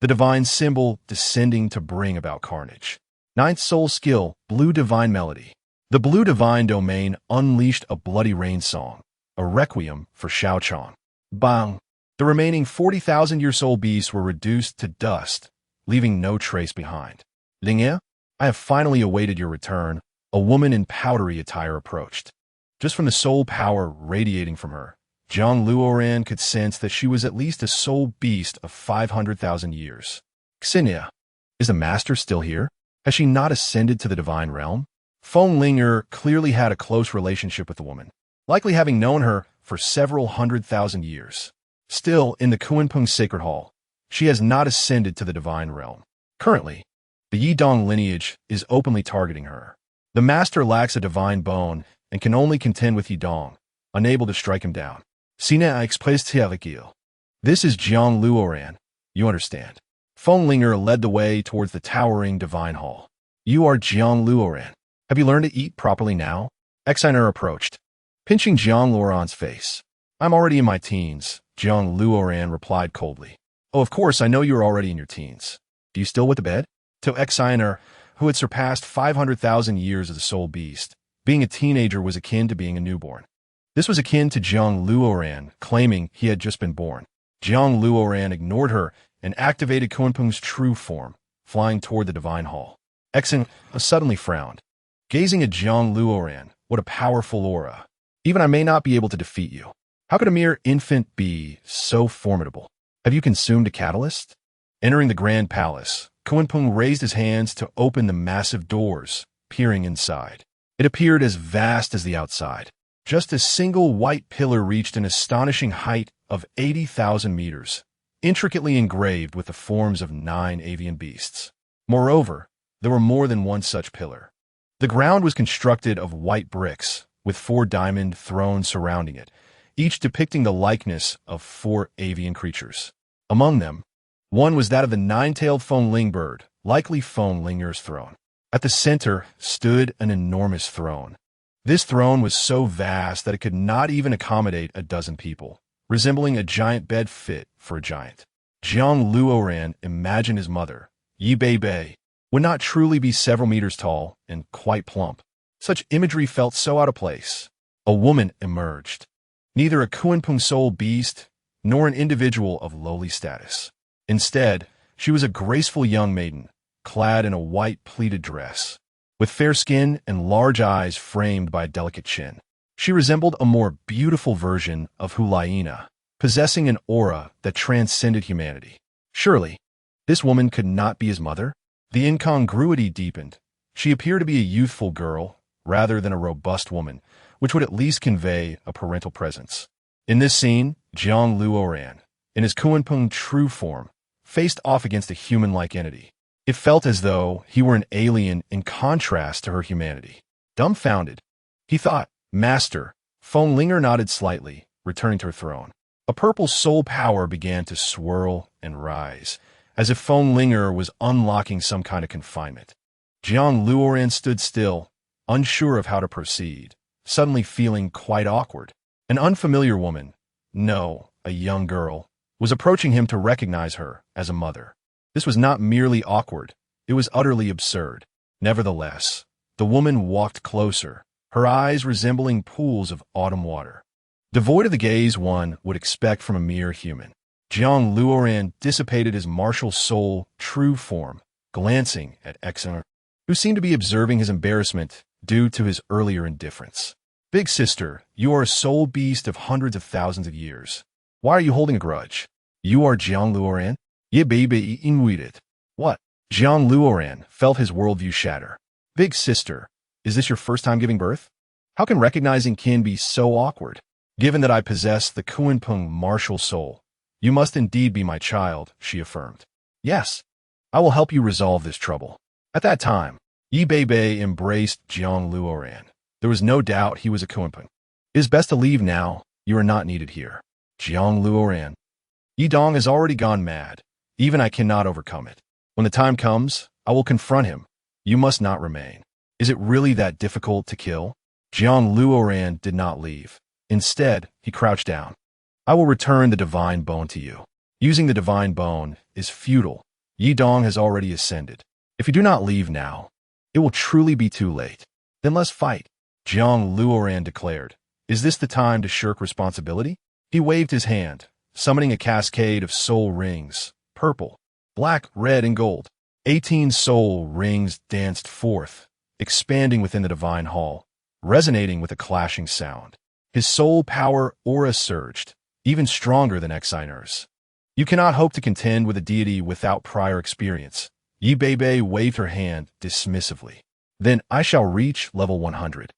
the Divine Symbol descending to bring about carnage. 9th soul skill, Blue Divine Melody. The Blue Divine Domain unleashed a bloody rain song, a requiem for Shao Chong. Bang! The remaining 40,000-year soul beasts were reduced to dust, leaving no trace behind. Lingye, I have finally awaited your return. A woman in powdery attire approached. Just from the soul power radiating from her, Jiang Luoran could sense that she was at least a soul beast of 500,000 years. Xinya, is the master still here? Has she not ascended to the divine realm? Feng Linger clearly had a close relationship with the woman, likely having known her for several 100,000 years. Still, in the Kunpeng Sacred Hall, she has not ascended to the divine realm. Currently, the Yidong lineage is openly targeting her. The master lacks a divine bone and can only contend with Yidong, unable to strike him down. Sina express. This is Jiang Luoran. You understand. Feng Linger led the way towards the towering divine hall. You are Jiang Luoran. Have you learned to eat properly now? Exiner approached, pinching Jiang Luoran's face. I'm already in my teens, Jiang Luoran replied coldly. Oh, of course, I know you're already in your teens. Do you still wet the bed? To Exiner, who had surpassed 500,000 years as a soul beast, being a teenager was akin to being a newborn. This was akin to Jiang Luoran, claiming he had just been born. Jiang Luoran ignored her and activated Kunpeng's true form, flying toward the divine hall. Exin suddenly frowned, gazing at Jiang Luoran. What a powerful aura. Even I may not be able to defeat you. How could a mere infant be so formidable? Have you consumed a catalyst? Entering the grand palace, Kunpeng raised his hands to open the massive doors, peering inside. It appeared as vast as the outside. Just a single white pillar reached an astonishing height of 80,000 meters, intricately engraved with the forms of 9 avian beasts. Moreover, there were more than one such pillar. The ground was constructed of white bricks, with 4 diamond thrones surrounding it, each depicting the likeness of 4 avian creatures. Among them, one was that of the 9-tailed Feng Ling bird, likely Feng Linger's throne. At the center stood an enormous throne. This throne was so vast that it could not even accommodate a dozen people, resembling a giant bed fit for a giant. Jiang Luoran imagined his mother, Yi Bei, would not truly be several meters tall and quite plump. Such imagery felt so out of place. A woman emerged, neither a Kunpeng soul beast nor an individual of lowly status. Instead, she was a graceful young maiden, clad in a white pleated dress, with fair skin and large eyes framed by a delicate chin. She resembled a more beautiful version of Hulaina, possessing an aura that transcended humanity. Surely, this woman could not be his mother? The incongruity deepened. She appeared to be a youthful girl, rather than a robust woman, which would at least convey a parental presence. In this scene, Jiang Luoran, in his Kunpeng true form, faced off against a human-like entity. It felt as though he were an alien in contrast to her humanity. Dumbfounded, he thought, Master. Feng Linger nodded slightly, returning to her throne. A purple soul power began to swirl and rise, as if Feng Linger was unlocking some kind of confinement. Jiang Luoran stood still, unsure of how to proceed, suddenly feeling quite awkward. An unfamiliar woman, no, a young girl, was approaching him to recognize her as a mother. This was not merely awkward, it was utterly absurd. Nevertheless, the woman walked closer, her eyes resembling pools of autumn water, devoid of the gaze one would expect from a mere human. Jiang Luoran dissipated his martial soul true form, glancing at Exner, who seemed to be observing his embarrassment due to his earlier indifference. Big sister, you are a soul beast of hundreds of thousands of years. Why are you holding a grudge? You are Jiang Luoran? Ye baby inuited. What? Jiang Luoran felt his worldview shatter. Big sister, is this your first time giving birth? How can recognizing kin be so awkward? Given that I possess the Kunpeng martial soul, you must indeed be my child, she affirmed. Yes, I will help you resolve this trouble. At that time, Yi Beibei embraced Jiang Luoran. There was no doubt he was a Kunpeng. It is best to leave now, you are not needed here. Jiang Luoran. Yi Dong has already gone mad. Even I cannot overcome it. When the time comes, I will confront him. You must not remain. Is it really that difficult to kill? Jiang Luoran did not leave. Instead, he crouched down. I will return the divine bone to you. Using the divine bone is futile. Yi Dong has already ascended. If you do not leave now, it will truly be too late. Then let's fight, Jiang Luoran declared. Is this the time to shirk responsibility? He waved his hand, summoning a cascade of soul rings, purple, black, red, and gold. 18 soul rings danced forth, expanding within the divine hall, resonating with a clashing sound. His soul power aura surged, even stronger than Exiner's. You cannot hope to contend with a deity without prior experience. Yi Beibei waved her hand dismissively. Then I shall reach level 100.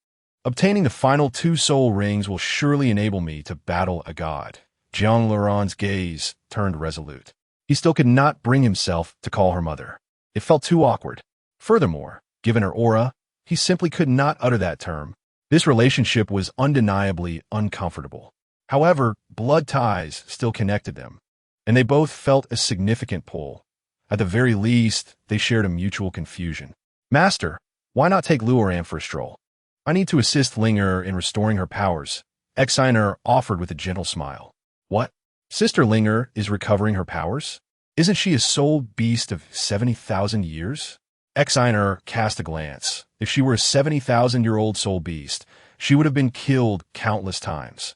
Obtaining the final 2 soul rings will surely enable me to battle a god. Jiang Luoran's gaze turned resolute. He still could not bring himself to call her mother. It felt too awkward. Furthermore, given her aura, he simply could not utter that term. This relationship was undeniably uncomfortable. However, blood ties still connected them, and they both felt a significant pull. At the very least, they shared a mutual confusion. Master, why not take Luoran for a stroll? I need to assist Linger in restoring her powers, Exiner offered with a gentle smile. What? Sister Linger is recovering her powers? Isn't she a soul beast of 70,000 years? Exiner cast a glance. If she were a 70,000-year-old soul beast, she would have been killed countless times.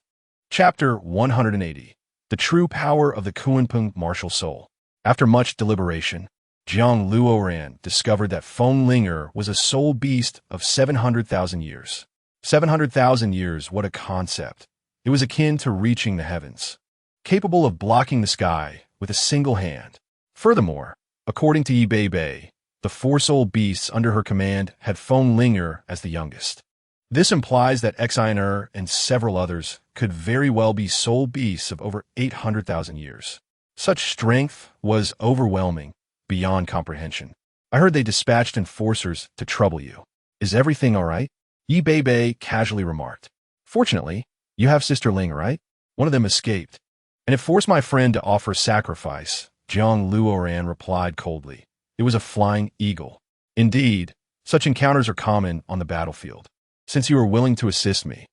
Chapter 180. The True Power of the Kunpeng Martial Soul. After much deliberation, Jiang Luoran discovered that Feng Linger was a soul beast of 700,000 years. 700,000 years, what a concept. It was akin to reaching the heavens, capable of blocking the sky with a single hand. Furthermore, according to Yi Beibei, the 4 soul beasts under her command had Feng Linger as the youngest. This implies that Exiner and several others could very well be soul beasts of over 800,000 years. Such strength was overwhelming, beyond comprehension. I heard they dispatched enforcers to trouble you. Is everything all right? Yi Beibei casually remarked. Fortunately, you have Sister Ling, right? One of them escaped, and it forced my friend to offer sacrifice, Jiang Luoran replied coldly. It was a flying eagle. Indeed, such encounters are common on the battlefield. Since you are willing to assist me,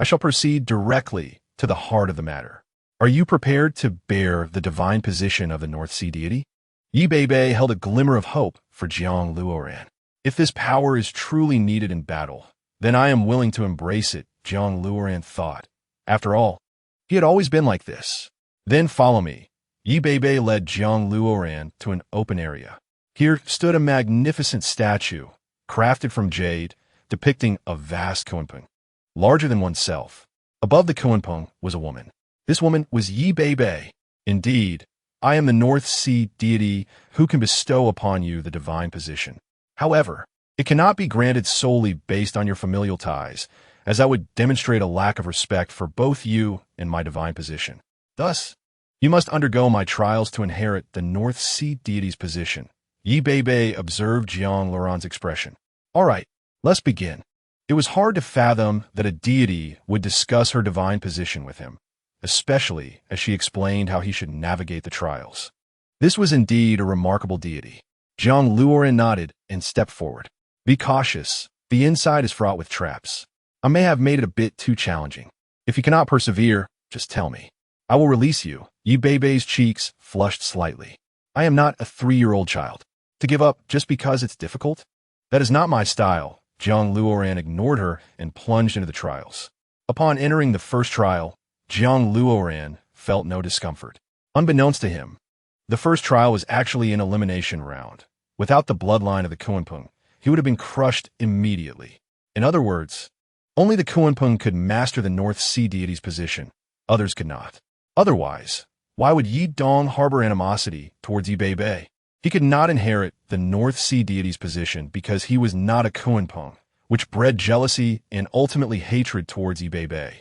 I shall proceed directly to the heart of the matter. Are you prepared to bear the divine position of the North Sea deity? Yi Beibei held a glimmer of hope for Jiang Luoran. If this power is truly needed in battle, then I am willing to embrace it, Jiang Luoran thought. After all, he had always been like this. Then follow me. Yi Beibei led Jiang Luoran to an open area. Here stood a magnificent statue, crafted from jade, depicting a vast Kunpeng, larger than oneself. Above the Kunpeng was a woman. This woman was Yi Beibei. Indeed, I am the North Sea deity who can bestow upon you the divine position. However, it cannot be granted solely based on your familial ties, as that would demonstrate a lack of respect for both you and my divine position. Thus, you must undergo my trials to inherit the North Sea deity's position. Yi Beibei observed Jiang Luoran's expression. All right, let's begin. It was hard to fathom that a deity would discuss her divine position with him, especially as she explained how he should navigate the trials. This was indeed a remarkable deity. Jiang Luoran nodded and stepped forward. Be cautious. The inside is fraught with traps. I may have made it a bit too challenging. If you cannot persevere, just tell me. I will release you. Yi Beibei's cheeks flushed slightly. I am not a 3-year-old child. To give up just because it's difficult? That is not my style. Jiang Luoran ignored her and plunged into the trials. Upon entering the first trial, Jiang Luoran felt no discomfort. Unbeknownst to him, the first trial was actually an elimination round. Without the bloodline of the Kunpeng, he would have been crushed immediately. In other words, only the Kunpeng could master the North Sea deity's position. Others could not. Otherwise, why would Yi Dong harbor animosity towards Yi Beibei? He could not inherit the North Sea deity's position because he was not a Kunpeng, which bred jealousy and ultimately hatred towards Yi Beibei.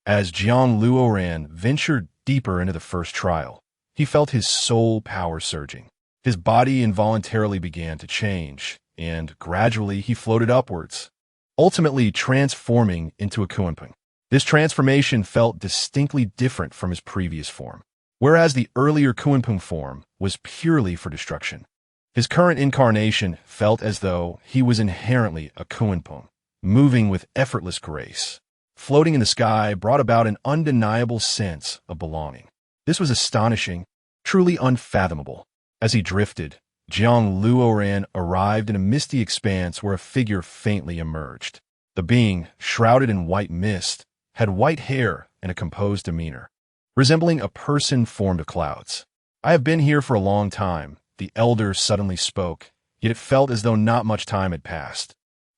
As Jiang Luoran ventured deeper into the first trial, he felt his soul power surging. His body involuntarily began to change, and gradually he floated upwards, ultimately transforming into a Kunpeng. This transformation felt distinctly different from his previous form. Whereas the earlier Kunpeng form was purely for destruction, his current incarnation felt as though he was inherently a Kunpeng, moving with effortless grace. Floating in the sky brought about an undeniable sense of belonging. This was astonishing, truly unfathomable. As he drifted, Jiang Luoran arrived in a misty expanse where a figure faintly emerged. The being, shrouded in white mist, had white hair and a composed demeanor, resembling a person formed of clouds. I have been here for a long time, the elder suddenly spoke, yet it felt as though not much time had passed.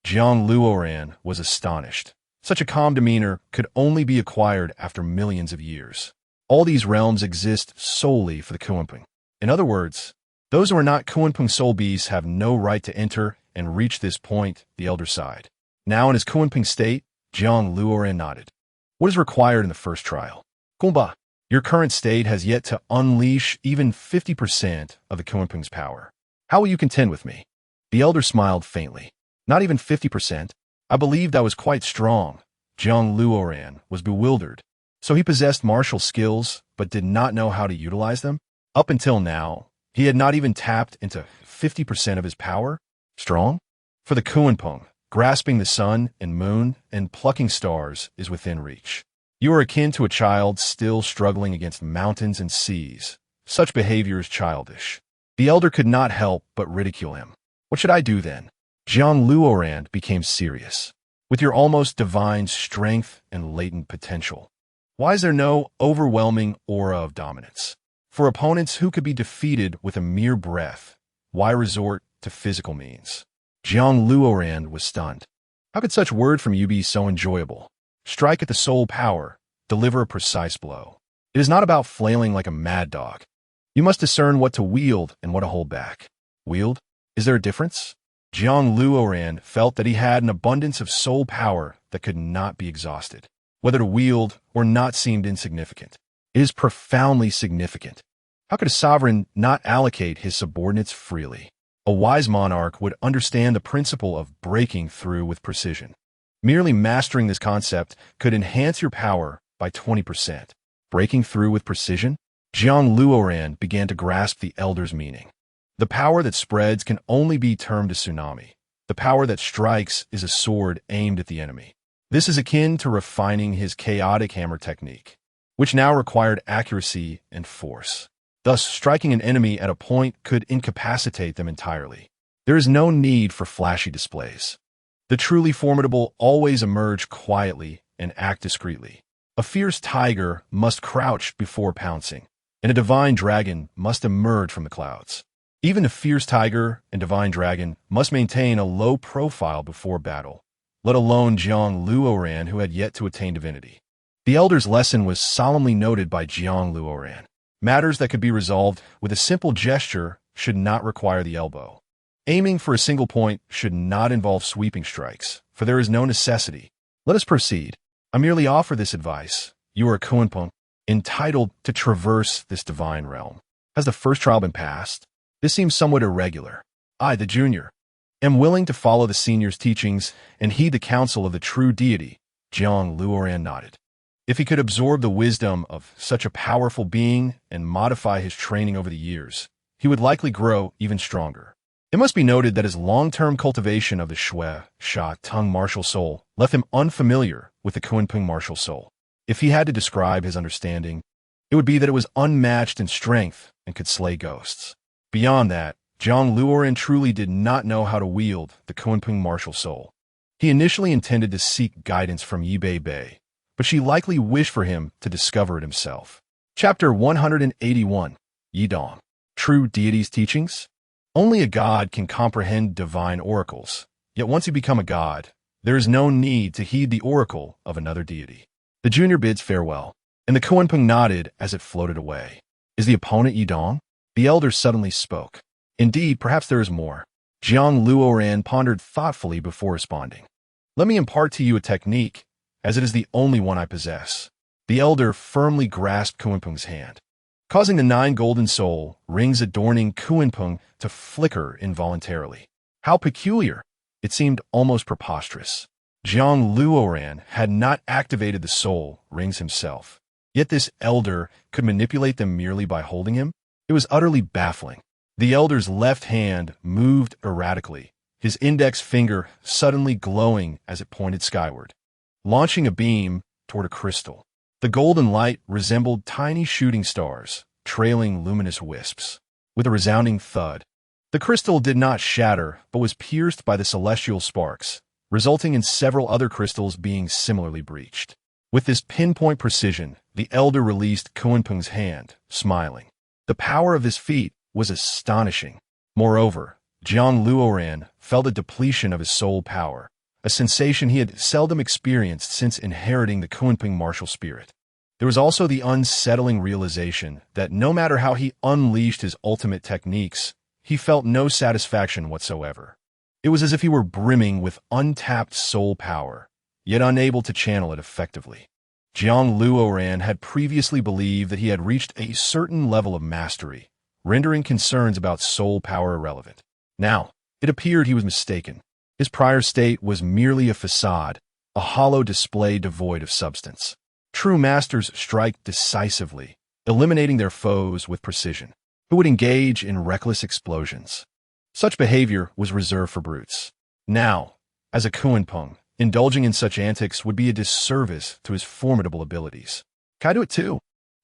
Jiang Luoran was astonished. Such a calm demeanor could only be acquired after millions of years. All these realms exist solely for the Kunpeng. In other words, those who are not Kunpeng soul beasts have no right to enter and reach this point, the elder sighed. Now in his Kunpeng state, Jiang Luoran nodded. What is required in the first trial? Kumba. Your current state has yet to unleash even 50% of the Kunpeng's power. How will you contend with me? The elder smiled faintly. Not even 50%? I believed I was quite strong. Jiang Luoran was bewildered. So he possessed martial skills, but did not know how to utilize them? Up until now, he had not even tapped into 50% of his power? Strong? For the Kunpeng, grasping the sun and moon and plucking stars is within reach. You are akin to a child still struggling against mountains and seas. Such behavior is childish. The elder could not help but ridicule him. What should I do then? Jiang Luoran became serious. With your almost divine strength and latent potential, why is there no overwhelming aura of dominance? For opponents who could be defeated with a mere breath, why resort to physical means? Jiang Luoran was stunned. How could such word from you be so enjoyable? Strike at the soul power, deliver a precise blow. It is not about flailing like a mad dog. You must discern what to wield and what to hold back. Wield? Is there a difference? Jiang Luoran felt that he had an abundance of soul power that could not be exhausted. Whether to wield or not seemed insignificant. It is profoundly significant. How could a sovereign not allocate his subordinates freely? A wise monarch would understand the principle of breaking through with precision. Merely mastering this concept could enhance your power by 20%. Breaking through with precision? Jiang Luoran began to grasp the elder's meaning. The power that spreads can only be termed a tsunami. The power that strikes is a sword aimed at the enemy. This is akin to refining his chaotic hammer technique, which now required accuracy and force. Thus, striking an enemy at a point could incapacitate them entirely. There is no need for flashy displays. The truly formidable always emerge quietly and act discreetly. A fierce tiger must crouch before pouncing, and a divine dragon must emerge from the clouds. Even a fierce tiger and divine dragon must maintain a low profile before battle, let alone Jiang Luoran, who had yet to attain divinity. The elder's lesson was solemnly noted by Jiang Luoran. Matters that could be resolved with a simple gesture should not require the elbow. Aiming for a single point should not involve sweeping strikes, for there is no necessity. Let us proceed. I merely offer this advice. You are a Kunpeng, entitled to traverse this divine realm. Has the first trial been passed? This seems somewhat irregular. I, the junior, am willing to follow the senior's teachings and heed the counsel of the true deity. Jiang Luoran nodded. If he could absorb the wisdom of such a powerful being and modify his training over the years, he would likely grow even stronger. It must be noted that his long-term cultivation of the Shui, Sha, Tung martial soul left him unfamiliar with the Kunpeng martial soul. If he had to describe his understanding, it would be that it was unmatched in strength and could slay ghosts. Beyond that, Zhang Luoren truly did not know how to wield the Kunpeng martial soul. He initially intended to seek guidance from Yi Bei, but she likely wished for him to discover it himself. Chapter 181, Yidong. True Deity's Teachings? Only a god can comprehend divine oracles, yet once you become a god, there is no need to heed the oracle of another deity. The junior bids farewell, and the Kunpeng nodded as it floated away. Is the opponent Yidong? The elder suddenly spoke. Indeed, perhaps there is more. Zhang Luoren pondered thoughtfully before responding. Let me impart to you a technique, as it is the only one I possess. The elder firmly grasped Kunpeng's hand, causing the 9 golden soul rings adorning Kunpeng to flicker involuntarily. How peculiar! It seemed almost preposterous. Zhang Luoren had not activated the soul rings himself, yet this elder could manipulate them merely by holding him? It was utterly baffling. The elder's left hand moved erratically, his index finger suddenly glowing as it pointed skyward, launching a beam toward a crystal. The golden light resembled tiny shooting stars, trailing luminous wisps. With a resounding thud, the crystal did not shatter but was pierced by the celestial sparks, resulting in several other crystals being similarly breached. With this pinpoint precision, the elder released Kunpeng's hand, smiling. The power of his feat was astonishing. Moreover, Zhang Luoren felt a depletion of his soul power, a sensation he had seldom experienced since inheriting the Kunpeng martial spirit. There was also the unsettling realization that no matter how he unleashed his ultimate techniques, he felt no satisfaction whatsoever. It was as if he were brimming with untapped soul power, yet unable to channel it effectively. Zhang Luoren had previously believed that he had reached a certain level of mastery, rendering concerns about soul power irrelevant. Now, it appeared he was mistaken. His prior state was merely a facade, a hollow display devoid of substance. True masters strike decisively, eliminating their foes with precision, who would engage in reckless explosions. Such behavior was reserved for brutes. Now, as a Kunpeng, indulging in such antics would be a disservice to his formidable abilities. Can I do it too?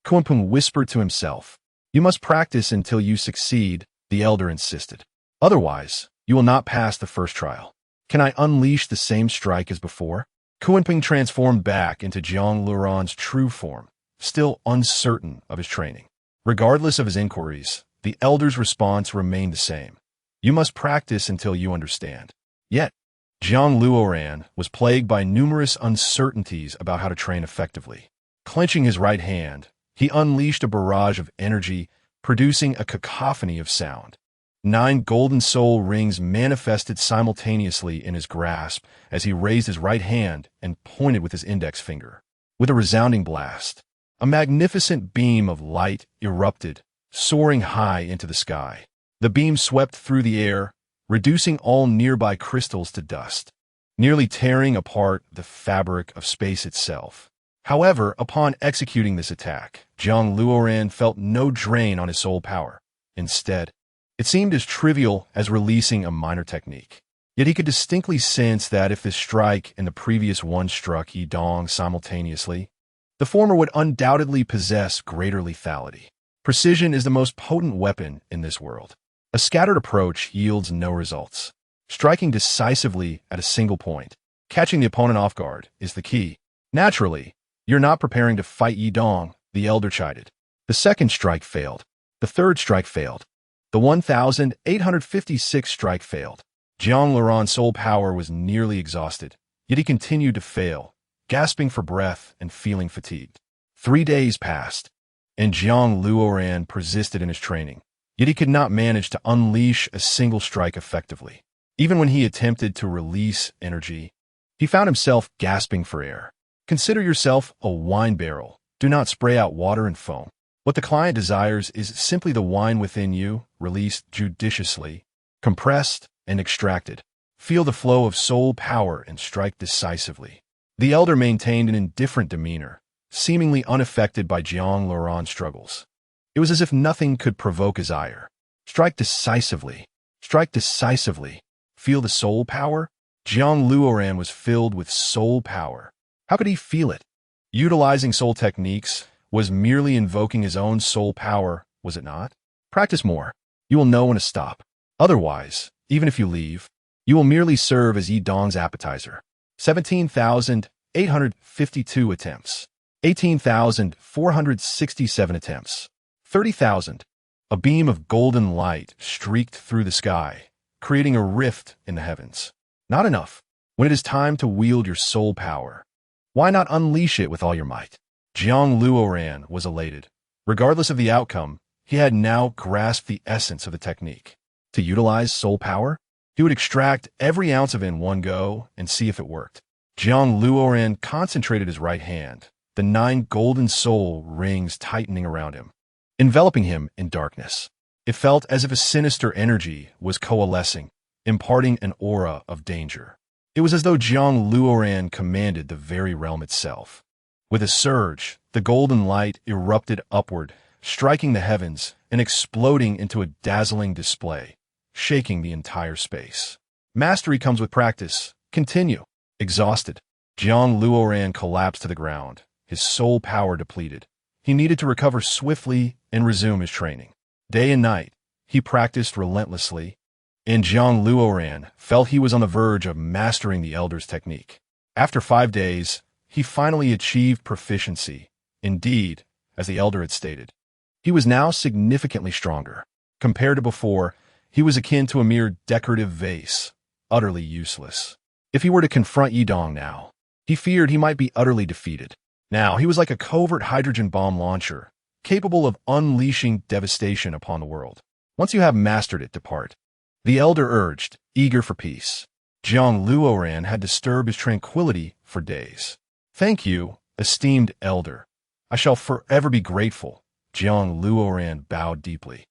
Kunpeng whispered to himself. You must practice until you succeed, the elder insisted. Otherwise, you will not pass the first trial. Can I unleash the same strike as before? Kunpeng transformed back into Zhang Luoren's true form, still uncertain of his training. Regardless of his inquiries, the elder's response remained the same. You must practice until you understand. Yet, Zhang Luoren was plagued by numerous uncertainties about how to train effectively. Clenching his right hand, he unleashed a barrage of energy, producing a cacophony of sound. 9 golden soul rings manifested simultaneously in his grasp as he raised his right hand and pointed with his index finger. With a resounding blast, a magnificent beam of light erupted, soaring high into the sky. The beam swept through the air, reducing all nearby crystals to dust, nearly tearing apart the fabric of space itself. However, upon executing this attack, Zhang Luoren felt no drain on his soul power. Instead, it seemed as trivial as releasing a minor technique. Yet he could distinctly sense that if this strike and the previous one struck Yidong simultaneously, the former would undoubtedly possess greater lethality. Precision is the most potent weapon in this world. A scattered approach yields no results. Striking decisively at a single point, catching the opponent off guard, is the key. Naturally, you're not preparing to fight Yidong, the elder chided. The second strike failed. The third strike failed. The 1,856th strike failed. Zhang Luoren's soul power was nearly exhausted, yet he continued to fail, gasping for breath and feeling fatigued. 3 days passed, and Zhang Luoren persisted in his training, yet he could not manage to unleash a single strike effectively. Even when he attempted to release energy, he found himself gasping for air. Consider yourself a wine barrel. Do not spray out water and foam. What the client desires is simply the wine within you, released judiciously, compressed, and extracted. Feel the flow of soul power and strike decisively. The elder maintained an indifferent demeanor, seemingly unaffected by Zhang Luoren's struggles. It was as if nothing could provoke his ire. Strike decisively. Strike decisively. Feel the soul power? Jiang Luoran was filled with soul power. How could he feel it? Utilizing soul techniques was merely invoking his own soul power, was it not? Practice more. You will know when to stop. Otherwise, even if you leave, you will merely serve as Yi Dong's appetizer. 17,852 attempts. 18,467 attempts. 30,000. A beam of golden light streaked through the sky, creating a rift in the heavens. Not enough. When it is time to wield your soul power, why not unleash it with all your might? Jiang Luoran was elated. Regardless of the outcome, he had now grasped the essence of the technique. To utilize soul power, he would extract every ounce of it in one go and see if it worked. Jiang Luoran concentrated his right hand, the 9 golden soul rings tightening around him, enveloping him in darkness. It felt as if a sinister energy was coalescing, imparting an aura of danger. It was as though Jiang Luoran commanded the very realm itself. With a surge, the golden light erupted upward, striking the heavens and exploding into a dazzling display, shaking the entire space. Mastery comes with practice. Continue. Exhausted, Jiang Luoran collapsed to the ground, his soul power depleted. He needed to recover swiftly and resume his training. Day and night, he practiced relentlessly, and Jiang Luoran felt he was on the verge of mastering the Elder's technique. After 5 days, he finally achieved proficiency. Indeed, as the Elder had stated, he was now significantly stronger. Compared to before, he was akin to a mere decorative vase, utterly useless. If he were to confront Yi Dong now, he feared he might be utterly defeated. Now he was like a covert hydrogen bomb launcher, capable of unleashing devastation upon the world. Once you have mastered it, depart. The Elder urged, eager for peace. Jiang Luoran had disturbed his tranquility for days. Thank you, esteemed Elder. I shall forever be grateful. Jiang Luoran bowed deeply.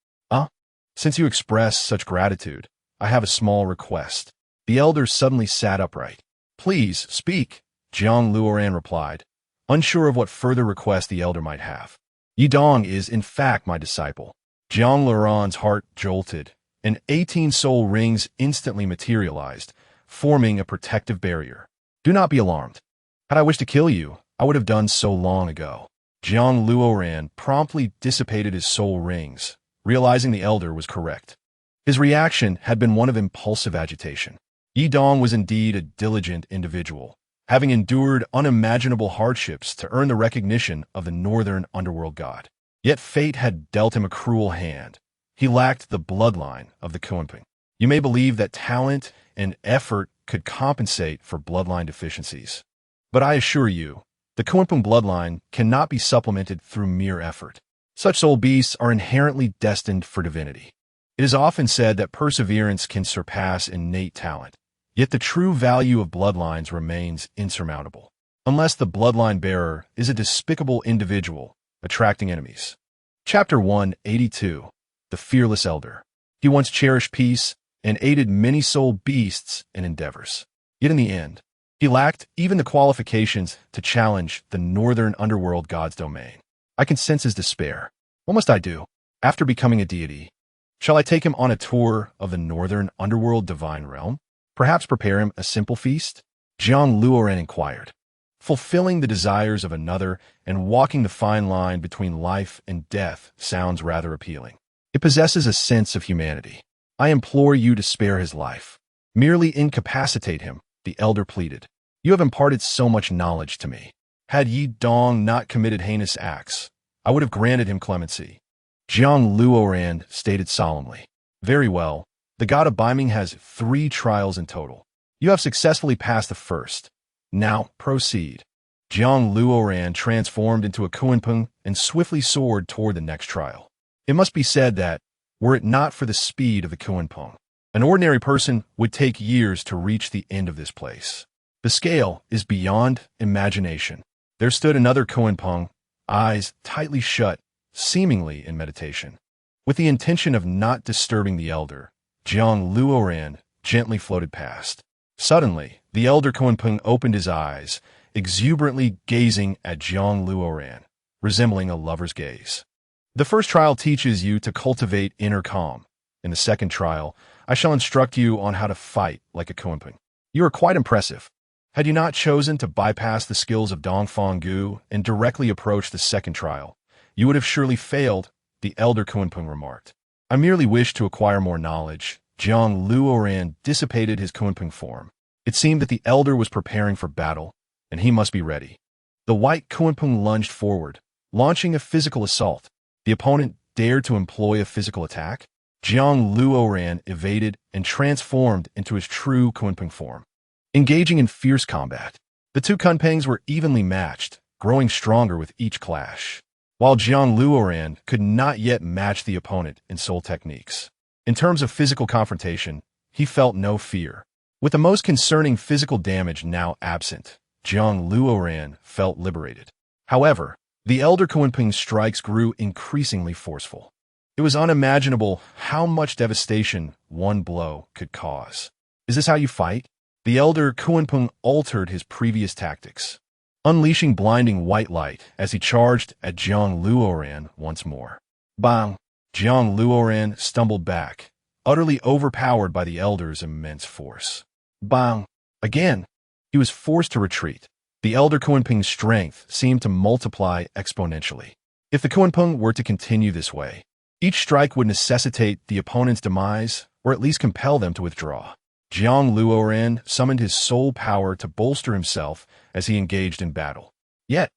Since you express such gratitude, I have a small request. The Elder suddenly sat upright. Please, speak, Jiang Luoran replied, unsure of what further request the Elder might have. Yi Dong is, in fact, my disciple. Jiang Luoran's heart jolted, and 18 soul rings instantly materialized, forming a protective barrier. Do not be alarmed. Had I wished to kill you, I would have done so long ago. Jiang Luoran promptly dissipated his soul rings, realizing the Elder was correct. His reaction had been one of impulsive agitation. Yi Dong was indeed a diligent individual, having endured unimaginable hardships to earn the recognition of the northern underworld god. Yet fate had dealt him a cruel hand. He lacked the bloodline of the Kunpeng. You may believe that talent and effort could compensate for bloodline deficiencies. But I assure you, the Kunpeng bloodline cannot be supplemented through mere effort. Such soul beasts are inherently destined for divinity. It is often said that perseverance can surpass innate talent. Yet the true value of bloodlines remains insurmountable, unless the bloodline bearer is a despicable individual, attracting enemies. Chapter 182. The Fearless Elder. He once cherished peace and aided many soul beasts and endeavors. Yet in the end, he lacked even the qualifications to challenge the northern underworld god's domain. I can sense his despair. What must I do? After becoming a deity, shall I take him on a tour of the northern underworld divine realm? Perhaps prepare him a simple feast? Jiang Luoran inquired. Fulfilling the desires of another and walking the fine line between life and death sounds rather appealing. It possesses a sense of humanity. I implore you to spare his life. Merely incapacitate him, the Elder pleaded. You have imparted so much knowledge to me. Had Yi Dong not committed heinous acts, I would have granted him clemency. Jiang Luoran stated solemnly. Very well. The god of Biming has 3 trials in total. You have successfully passed the first. Now, proceed. Jiang Luoran transformed into a Kunpeng and swiftly soared toward the next trial. It must be said that, were it not for the speed of the Kunpeng, an ordinary person would take years to reach the end of this place. The scale is beyond imagination. There stood another Kunpeng, eyes tightly shut, seemingly in meditation. With the intention of not disturbing the Elder, Jiang Luoran gently floated past. Suddenly, the Elder Kunpeng opened his eyes, exuberantly gazing at Jiang Luoran, resembling a lover's gaze. The first trial teaches you to cultivate inner calm. In the second trial, I shall instruct you on how to fight like a Kunpeng. You are quite impressive. Had you not chosen to bypass the skills of Dongfang Gu and directly approach the second trial, you would have surely failed, the elder Kunpeng remarked. I merely wished to acquire more knowledge. Jiang Luoran dissipated his Kunpeng form. It seemed that the elder was preparing for battle, and he must be ready. The white Kunpeng lunged forward, launching a physical assault. The opponent dared to employ a physical attack. Jiang Luoran evaded and transformed into his true Kunpeng form. Engaging in fierce combat, the two Kunpengs were evenly matched, growing stronger with each clash. While Jiang Luoran could not yet match the opponent in soul techniques. In terms of physical confrontation, he felt no fear. With the most concerning physical damage now absent, Jiang Luoran felt liberated. However, the elder Kunpeng's strikes grew increasingly forceful. It was unimaginable how much devastation one blow could cause. Is this how you fight? The elder Kunpeng altered his previous tactics, unleashing blinding white light as he charged at Jiang Luoran once more. Bang! Jiang Luoran stumbled back, utterly overpowered by the elder's immense force. Bang! Again! He was forced to retreat. The elder Kunpeng's strength seemed to multiply exponentially. If the Kunpeng were to continue this way, each strike would necessitate the opponent's demise, or at least compel them to withdraw. Jiang Luoran summoned his soul power to bolster himself as he engaged in battle. Yet,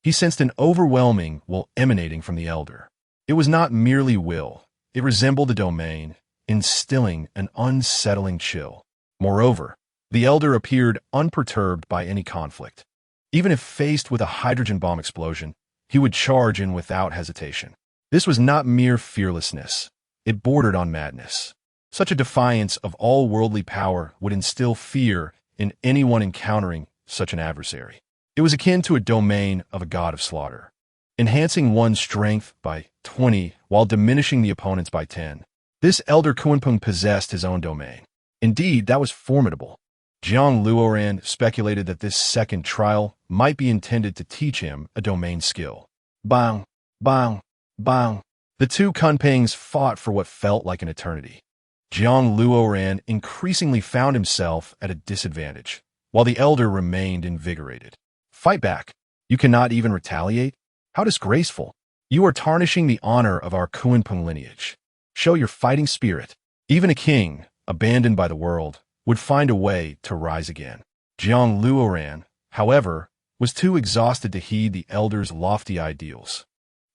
he sensed an overwhelming will emanating from the elder. It was not merely will, it resembled a domain, instilling an unsettling chill. Moreover, the elder appeared unperturbed by any conflict. Even if faced with a hydrogen bomb explosion, he would charge in without hesitation. This was not mere fearlessness. It bordered on madness. Such a defiance of all worldly power would instill fear in anyone encountering such an adversary. It was akin to a domain of a god of slaughter, enhancing one's strength by 20 while diminishing the opponent's by 10. This elder Kunpeng possessed his own domain. Indeed, that was formidable. Jiang Luoran speculated that this second trial might be intended to teach him a domain skill. Bang! Bang! Bang! The two Kunpengs fought for what felt like an eternity. Jiang Luoran increasingly found himself at a disadvantage, while the elder remained invigorated. Fight back! You cannot even retaliate? How disgraceful! You are tarnishing the honor of our Kunpeng lineage. Show your fighting spirit. Even a king, abandoned by the world, would find a way to rise again. Jiang Luoran, however, was too exhausted to heed the elder's lofty ideals.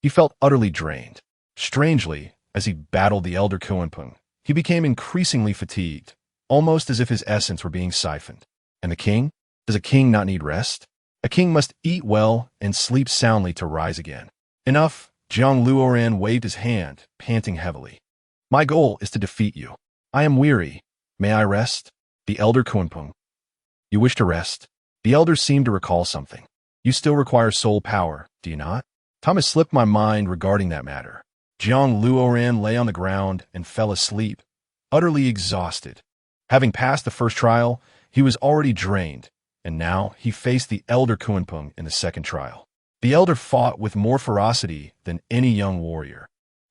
He felt utterly drained. Strangely, as he battled the elder Kunpeng, he became increasingly fatigued, almost as if his essence were being siphoned. And the king? Does a king not need rest? A king must eat well and sleep soundly to rise again. Enough! Jiang Luoran waved his hand, panting heavily. My goal is to defeat you. I am weary. May I rest? The elder Kunpeng. You wish to rest? The elder seemed to recall something. You still require soul power, do you not? Time has slipped my mind regarding that matter. Jiang Luoran lay on the ground and fell asleep, utterly exhausted. Having passed the first trial, he was already drained, and now he faced the elder Kunpeng in the second trial. The elder fought with more ferocity than any young warrior,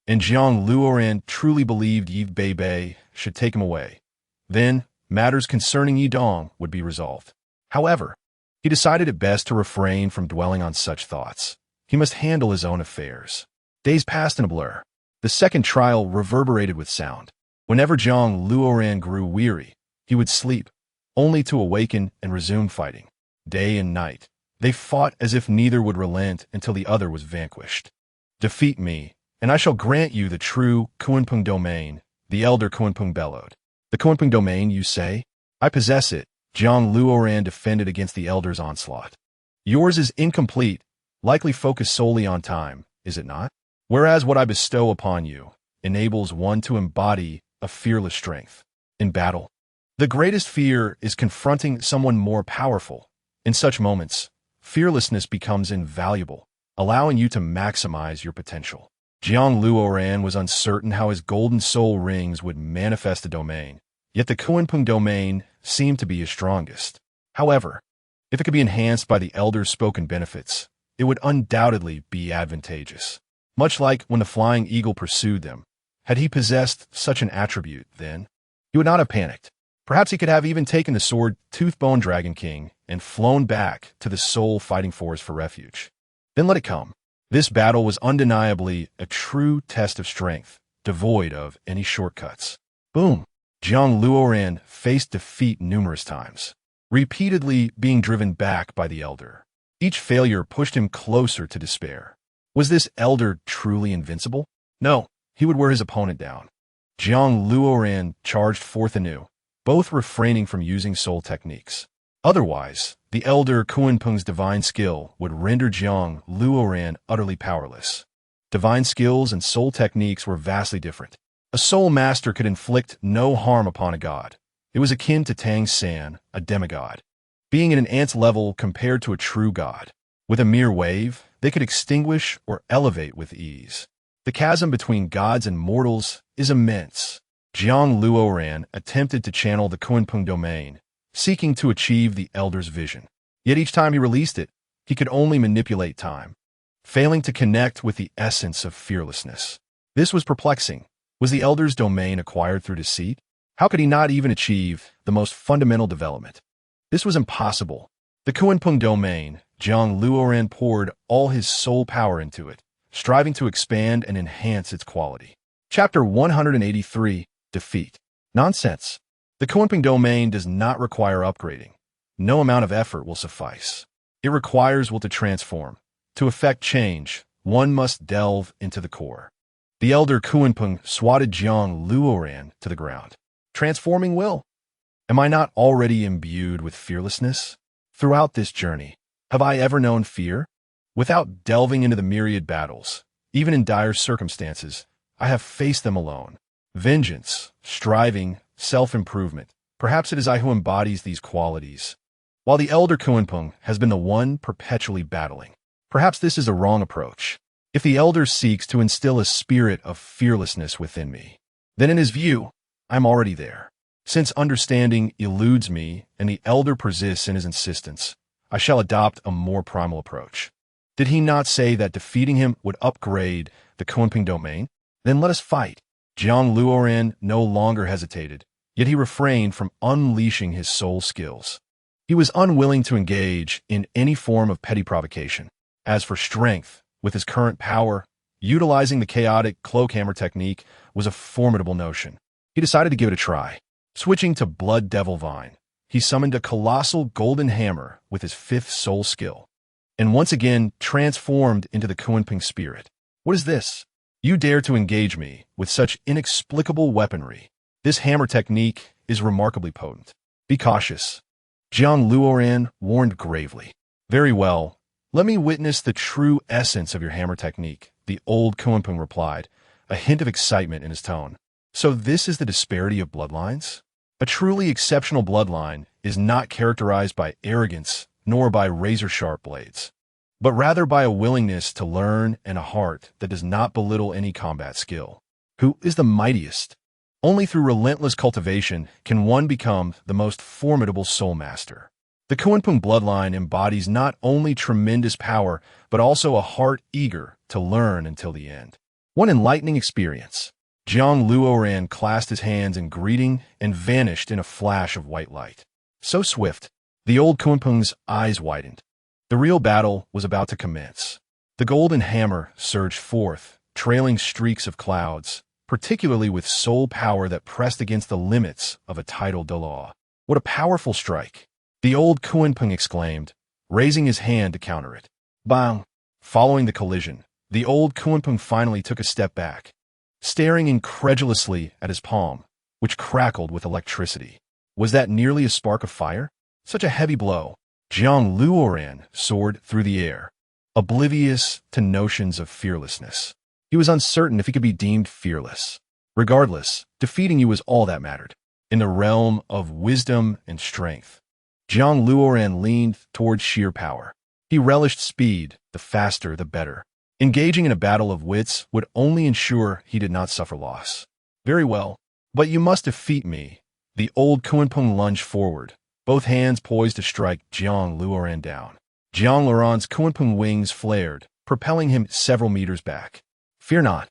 and Jiang Luoran truly believed Yi Bei should take him away. Then, matters concerning Yidong would be resolved. However, he decided it best to refrain from dwelling on such thoughts. He must handle his own affairs. Days passed in a blur. The second trial reverberated with sound. Whenever Jiang Luoran grew weary, he would sleep, only to awaken and resume fighting. Day and night, they fought as if neither would relent until the other was vanquished. Defeat me, and I shall grant you the true Kunpeng domain, the elder Kunpeng bellowed. The Kunpeng domain, you say? I possess it, Jiang Luoran defended against the elder's onslaught. Yours is incomplete, likely focused solely on time, is it not? Whereas what I bestow upon you enables one to embody a fearless strength. In battle, the greatest fear is confronting someone more powerful. In such moments, fearlessness becomes invaluable, allowing you to maximize your potential. Jiang Luoran was uncertain how his golden soul rings would manifest a domain, yet the Kunpeng domain seemed to be his strongest. However, if it could be enhanced by the elder's spoken benefits, it would undoubtedly be advantageous. Much like when the flying eagle pursued them, Had he possessed such an attribute, then, he would not have panicked. Perhaps he could have even taken the sword Toothbone Dragon King and flown back to the Soul Fighting Forest for refuge. Then let it come. This battle was undeniably a true test of strength, devoid of any shortcuts. Boom! Jiang Luoran faced defeat numerous times, repeatedly being driven back by the elder. Each failure pushed him closer to despair. Was this elder truly invincible? No, he would wear his opponent down. Jiang Luoran charged forth anew, both refraining from using soul techniques. Otherwise, the elder Kunpeng's divine skill would render Jiang Luoran utterly powerless. Divine skills and soul techniques were vastly different. A soul master could inflict no harm upon a god. It was akin to Tang San, a demigod, being at an ant's level compared to a true god. With a mere wave, they could extinguish or elevate with ease. The chasm between gods and mortals is immense. Jiang Luoran attempted to channel the Kunpeng domain, seeking to achieve the elder's vision. Yet each time he released it, he could only manipulate time, failing to connect with the essence of fearlessness. This was perplexing. Was the elder's domain acquired through deceit? How could he not even achieve the most fundamental development? This was impossible. The Kunpeng domain, Jiang Luoran poured all his soul power into it, striving to expand and enhance its quality. Chapter 183, Defeat. Nonsense. The Kunpeng domain does not require upgrading. No amount of effort will suffice. It requires will to transform. To effect change, one must delve into the core. The elder Kunpeng swatted Jiang Luoran to the ground. Transforming will? Am I not already imbued with fearlessness? Throughout this journey, have I ever known fear? Without delving into the myriad battles, even in dire circumstances, I have faced them alone. Vengeance, striving, self-improvement. Perhaps it is I who embodies these qualities, while the elder Kunpeng has been the one perpetually battling. Perhaps this is a wrong approach. If the elder seeks to instill a spirit of fearlessness within me, then in his view, I'm already there. Since understanding eludes me and the elder persists in his insistence, I shall adopt a more primal approach. Did he not say that defeating him would upgrade the Kunpeng domain? Then let us fight. Jiang Luoran no longer hesitated, yet he refrained from unleashing his soul skills. He was unwilling to engage in any form of petty provocation. As for strength, with his current power, utilizing the chaotic cloak hammer technique was a formidable notion. He decided to give it a try. Switching to Blood Devil Vine, he summoned a colossal golden hammer with his fifth soul skill, and once again transformed into the Kunpeng spirit. What is this? You dare to engage me with such inexplicable weaponry. This hammer technique is remarkably potent. Be cautious. Jiang Luoran warned gravely. Very well. Let me witness the true essence of your hammer technique, the old Kunpeng replied, a hint of excitement in his tone. So this is the disparity of bloodlines? A truly exceptional bloodline is not characterized by arrogance nor by razor-sharp blades, but rather by a willingness to learn and a heart that does not belittle any combat skill. Who is the mightiest? Only through relentless cultivation can one become the most formidable soul master. The Kunpeng bloodline embodies not only tremendous power, but also a heart eager to learn until the end. One enlightening experience. Jiang Luoran clasped his hands in greeting and vanished in a flash of white light. So swift, the old Kunpeng's eyes widened. The real battle was about to commence. The golden hammer surged forth, trailing streaks of clouds, particularly with soul power that pressed against the limits of a tidal law. What a powerful strike! The old Kunpeng exclaimed, raising his hand to counter it. Bang! Following the collision, the old Kunpeng finally took a step back, staring incredulously at his palm, which crackled with electricity. Was that nearly a spark of fire? Such a heavy blow. Jiang Luoran soared through the air, oblivious to notions of fearlessness. He was uncertain if he could be deemed fearless. Regardless, defeating you was all that mattered. In the realm of wisdom and strength, Jiang Luoran leaned toward sheer power. He relished speed, the faster the better. Engaging in a battle of wits would only ensure he did not suffer loss. Very well, but you must defeat me. The old Kunpeng lunged forward, both hands poised to strike Jiang Luoran down. Jiang Luoran's Kunpeng wings flared, propelling him several meters back. Fear not.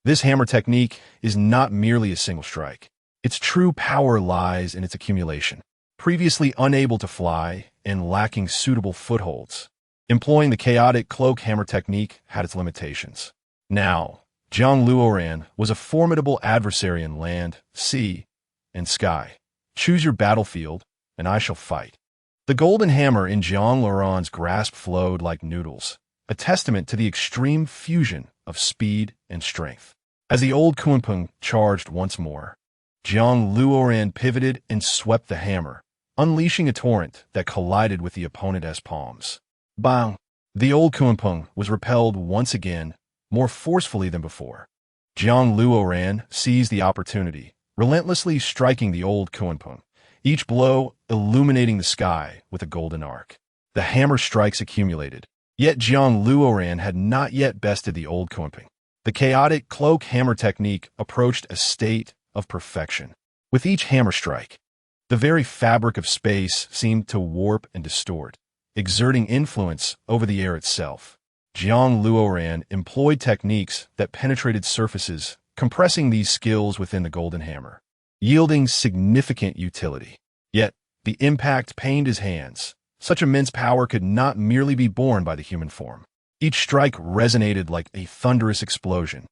This hammer technique is not merely a single strike. Its true power lies in its accumulation. Previously unable to fly and lacking suitable footholds, employing the chaotic cloak hammer technique had its limitations. Now, Zhang Luoran was a formidable adversary in land, sea, and sky. Choose your battlefield, and I shall fight. The golden hammer in Zhang Luoran's grasp flowed like noodles, a testament to the extreme fusion of speed and strength. As the old Kunpeng charged once more, Zhang Luoran pivoted and swept the hammer, unleashing a torrent that collided with the opponent's palms. Bang! The old Kunpeng was repelled once again, more forcefully than before. Zhang Luoran seized the opportunity, relentlessly striking the old Kunpeng, each blow illuminating the sky with a golden arc. The hammer strikes accumulated, yet Zhang Luoran had not yet bested the old Kunpeng. The chaotic cloak hammer technique approached a state of perfection. With each hammer strike, the very fabric of space seemed to warp and distort, exerting influence over the air itself. Zhang Luoran employed techniques that penetrated surfaces, compressing these skills within the golden hammer, yielding significant utility. Yet, the impact pained his hands. Such immense power could not merely be borne by the human form. Each strike resonated like a thunderous explosion,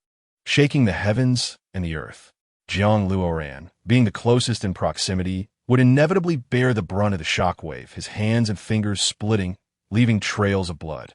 shaking the heavens and the earth. Zhang Luoran, being the closest in proximity, would inevitably bear the brunt of the shockwave, his hands and fingers splitting, leaving trails of blood.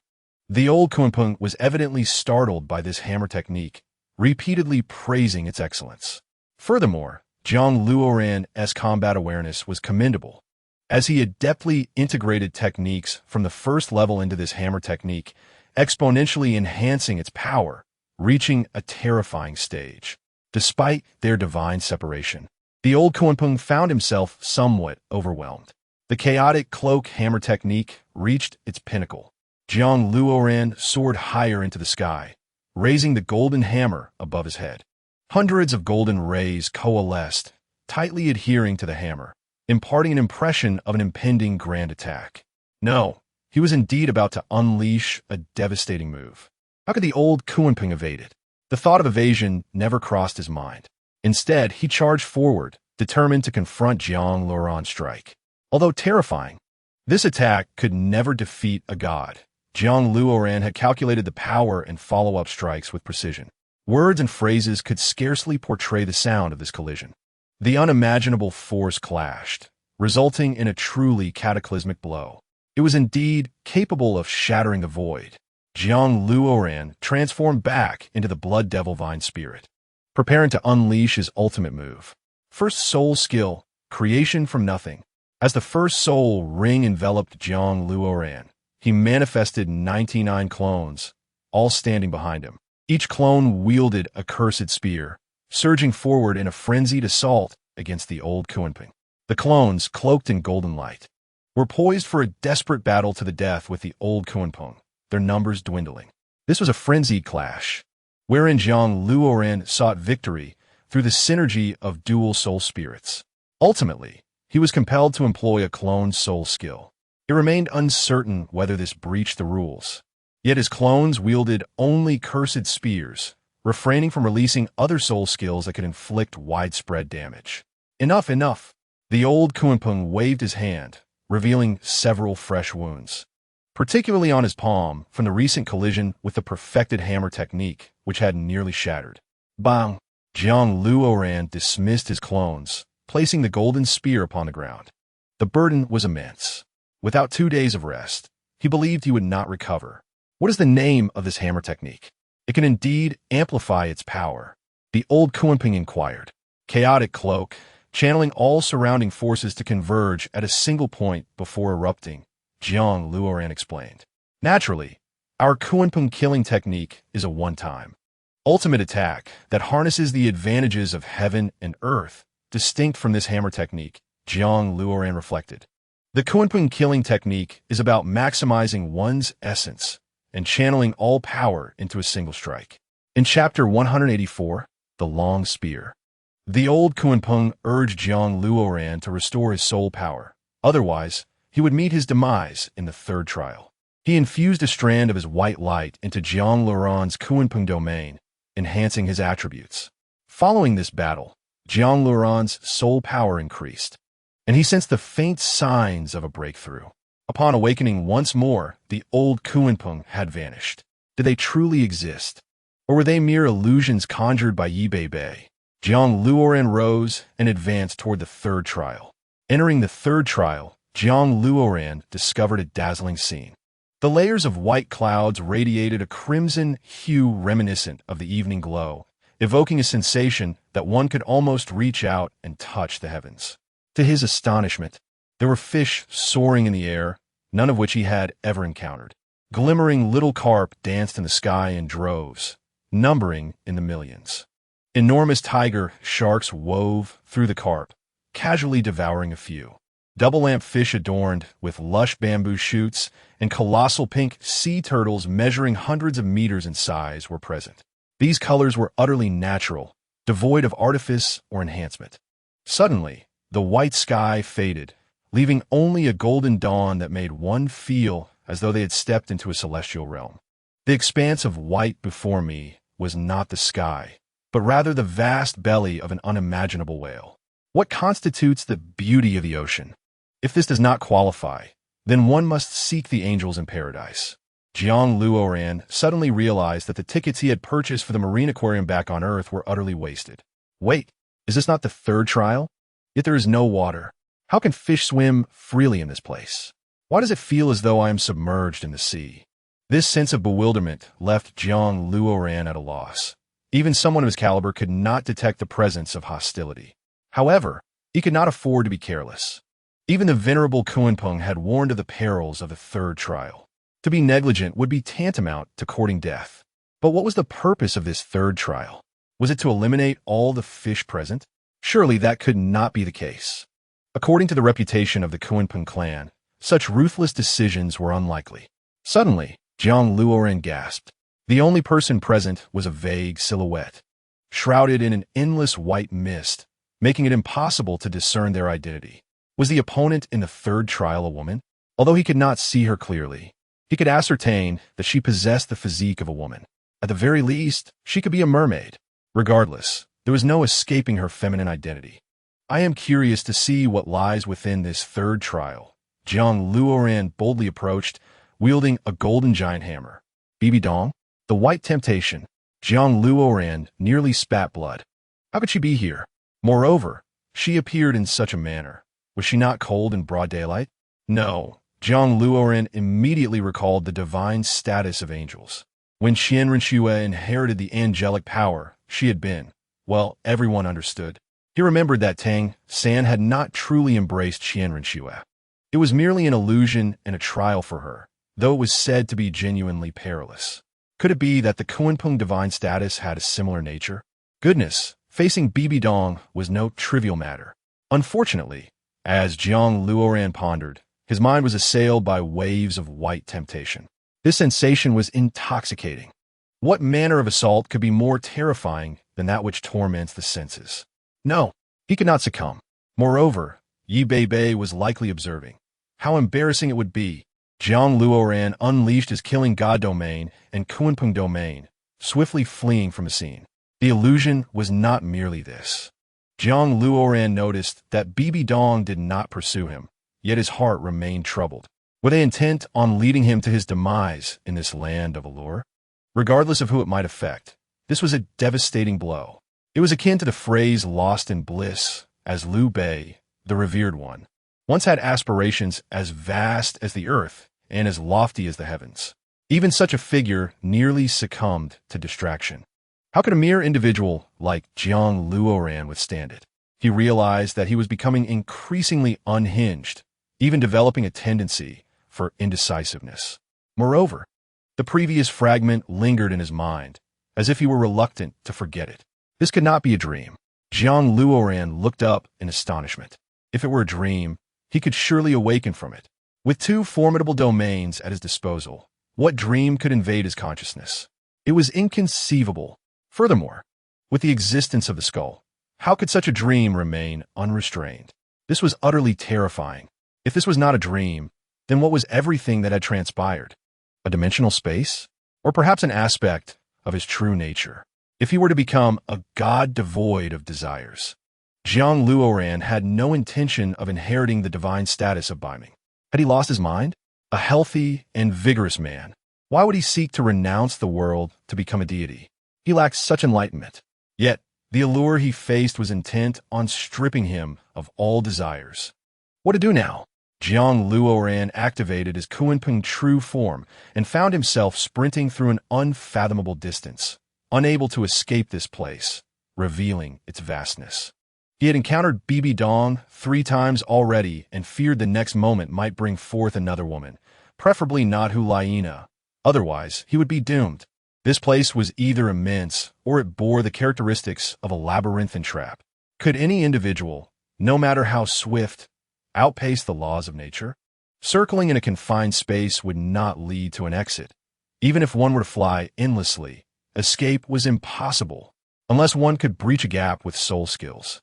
The old Kunpeng was evidently startled by this hammer technique, repeatedly praising its excellence. Furthermore, Zhang Luoran's combat awareness was commendable, as he adeptly integrated techniques from the first level into this hammer technique, exponentially enhancing its power, reaching a terrifying stage. Despite their divine separation, the old Kunpeng found himself somewhat overwhelmed. The chaotic cloak hammer technique reached its pinnacle. Zhang Luoran soared higher into the sky, raising the golden hammer above his head. Hundreds of golden rays coalesced, tightly adhering to the hammer, imparting an impression of an impending grand attack. No, he was indeed about to unleash a devastating move. How could the old Kunpeng evade it? The thought of evasion never crossed his mind. Instead, he charged forward, determined to confront Zhang Luoran's strike. Although terrifying, this attack could never defeat a god. Zhang Luoran had calculated the power and follow-up strikes with precision. Words and phrases could scarcely portray the sound of this collision. The unimaginable force clashed, resulting in a truly cataclysmic blow. It was indeed capable of shattering the void. Zhang Luoran transformed back into the blood devil vine spirit, preparing to unleash his ultimate move. First soul skill, creation from nothing. As the first soul ring enveloped Zhang Luoran, he manifested 99 clones, all standing behind him. Each clone wielded a cursed spear, surging forward in a frenzied assault against the old Kunpeng. The clones, cloaked in golden light, were poised for a desperate battle to the death with the old Kunpeng, their numbers dwindling. This was a frenzied clash, wherein Zhang Luoran sought victory through the synergy of dual soul spirits. Ultimately, he was compelled to employ a cloned soul skill. It remained uncertain whether this breached the rules. Yet his clones wielded only cursed spears, refraining from releasing other soul skills that could inflict widespread damage. Enough, enough! The old Kunpeng waved his hand, revealing several fresh wounds, particularly on his palm from the recent collision with the perfected hammer technique, which had nearly shattered. Bang! Zhang Luoran dismissed his clones, placing the golden spear upon the ground. The burden was immense. Without 2 days of rest, he believed he would not recover. What is the name of this hammer technique? It can indeed amplify its power. The old Kunpeng inquired. Chaotic cloak, channeling all surrounding forces to converge at a single point before erupting, Zhang Luoran explained. Naturally, our Kunpeng killing technique is a one-time, ultimate attack that harnesses the advantages of heaven and earth, distinct from this hammer technique, Zhang Luoran reflected. The Kunpeng killing technique is about maximizing one's essence and channeling all power into a single strike. In Chapter 184, The Long Spear, the old Kunpeng urged Zhang Luoran to restore his soul power. Otherwise, he would meet his demise in the third trial. He infused a strand of his white light into Zhang Luoran's Kunpeng domain, enhancing his attributes. Following this battle, Jiang Luoran's soul power increased, and he sensed the faint signs of a breakthrough. Upon awakening once more, the old Kunpeng had vanished. Did they truly exist? Or were they mere illusions conjured by Yi Bei? Jiang Luoran rose and advanced toward the third trial. Entering the third trial, Jiang Luoran discovered a dazzling scene. The layers of white clouds radiated a crimson hue reminiscent of the evening glow, evoking a sensation that one could almost reach out and touch the heavens. To his astonishment, there were fish soaring in the air, none of which he had ever encountered. Glimmering little carp danced in the sky in droves, numbering in the millions. Enormous tiger sharks wove through the carp, casually devouring a few. Double-lamp fish adorned with lush bamboo shoots and colossal pink sea turtles measuring hundreds of meters in size were present. These colors were utterly natural, devoid of artifice or enhancement. Suddenly, the white sky faded, leaving only a golden dawn that made one feel as though they had stepped into a celestial realm. The expanse of white before me was not the sky, but rather the vast belly of an unimaginable whale. What constitutes the beauty of the ocean? If this does not qualify, then one must seek the angels in paradise. Jiang Luoran suddenly realized that the tickets he had purchased for the marine aquarium back on Earth were utterly wasted. Wait, is this not the third trial? Yet there is no water. How can fish swim freely in this place? Why does it feel as though I am submerged in the sea? This sense of bewilderment left Jiang Luoran at a loss. Even someone of his caliber could not detect the presence of hostility. However, he could not afford to be careless. Even the venerable Kunpeng had warned of the perils of the third trial. To be negligent would be tantamount to courting death. But what was the purpose of this third trial? Was it to eliminate all the fish present? Surely that could not be the case. According to the reputation of the Kunpeng clan, such ruthless decisions were unlikely. Suddenly, Jiang Luoran gasped. The only person present was a vague silhouette, shrouded in an endless white mist, making it impossible to discern their identity. Was the opponent in the third trial a woman? Although he could not see her clearly, he could ascertain that she possessed the physique of a woman. At the very least, she could be a mermaid. Regardless, there was no escaping her feminine identity. I am curious to see what lies within this third trial. Jiang Luoran boldly approached, wielding a golden giant hammer. Bibi Dong? The white temptation. Jiang Luoran nearly spat blood. How could she be here? Moreover, she appeared in such a manner. Was she not cold in broad daylight? No. Jiang Luoran immediately recalled the divine status of angels. When Qian Renxue inherited the angelic power, she had been, well, everyone understood. He remembered that Tang San had not truly embraced Qian Renxue. It was merely an illusion and a trial for her, though it was said to be genuinely perilous. Could it be that the Kunpeng divine status had a similar nature? Goodness, facing Bibi Dong was no trivial matter. Unfortunately, as Jiang Luoran pondered, his mind was assailed by waves of white temptation. This sensation was intoxicating. What manner of assault could be more terrifying than that which torments the senses? No, he could not succumb. Moreover, Yi Bei was likely observing. How embarrassing it would be. Jiang Luoran unleashed his killing god domain and Kunpeng domain, swiftly fleeing from the scene. The illusion was not merely this. Jiang Luoran noticed that Bibi Dong did not pursue him, yet his heart remained troubled. Were they intent on leading him to his demise in this land of allure? Regardless of who it might affect, this was a devastating blow. It was akin to the phrase lost in bliss, as Liu Bei, the revered one, once had aspirations as vast as the earth and as lofty as the heavens. Even such a figure nearly succumbed to distraction. How could a mere individual like Jiang Luoran withstand it? He realized that he was becoming increasingly unhinged, even developing a tendency for indecisiveness. Moreover, the previous fragment lingered in his mind, as if he were reluctant to forget it. This could not be a dream. Jiang Luoran looked up in astonishment. If it were a dream, he could surely awaken from it. With two formidable domains at his disposal, what dream could invade his consciousness? It was inconceivable. Furthermore, with the existence of the skull, how could such a dream remain unrestrained? This was utterly terrifying. If this was not a dream, then what was everything that had transpired? A dimensional space? Or perhaps an aspect of his true nature? if he were to become a god devoid of desires. Jiang Luoran had no intention of inheriting the divine status of Baiming. Had he lost his mind? A healthy and vigorous man, why would he seek to renounce the world to become a deity? He lacked such enlightenment. Yet, the allure he faced was intent on stripping him of all desires. What to do now? Jiang Luoran activated his Kunpeng true form and found himself sprinting through an unfathomable distance, unable to escape this place, revealing its vastness. He had encountered Bibi Dong 3 times already and feared the next moment might bring forth another woman, preferably not Hulaina. Otherwise, he would be doomed. This place was either immense or it bore the characteristics of a labyrinthine trap. Could any individual, no matter how swift, outpace the laws of nature? Circling in a confined space would not lead to an exit. Even if one were to fly endlessly, escape was impossible, unless one could breach a gap with soul skills.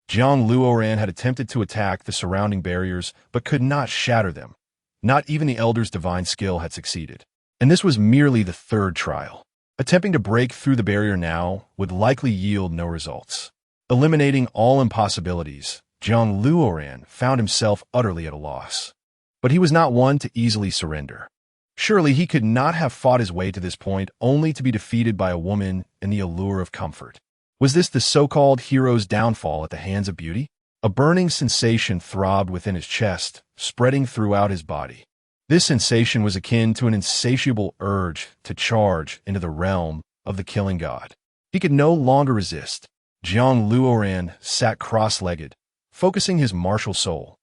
Jiang Luoran had attempted to attack the surrounding barriers, but could not shatter them. Not even the Elder's divine skill had succeeded. And this was merely the 3rd trial. Attempting to break through the barrier now would likely yield no results. Eliminating all impossibilities, Jiang Luoran found himself utterly at a loss. But he was not one to easily surrender. Surely he could not have fought his way to this point only to be defeated by a woman in the allure of comfort. Was this the so-called hero's downfall at the hands of beauty? A burning sensation throbbed within his chest, spreading throughout his body. This sensation was akin to an insatiable urge to charge into the realm of the killing god. He could no longer resist. Jiang Luoran sat cross-legged, focusing his martial soul,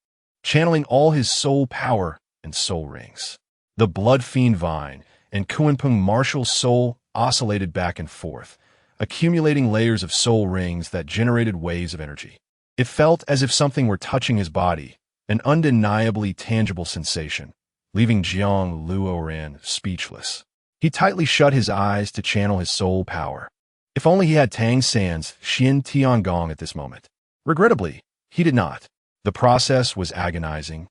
channeling all his soul power and soul rings. The blood fiend vine and Kunpeng martial soul oscillated back and forth, accumulating layers of soul rings that generated waves of energy. It felt as if something were touching his body, an undeniably tangible sensation, leaving Jiang Luoran speechless. He tightly shut his eyes to channel his soul power. If only he had Tang San's Xin Tiangong at this moment. Regrettably, he did not. The process was agonizing.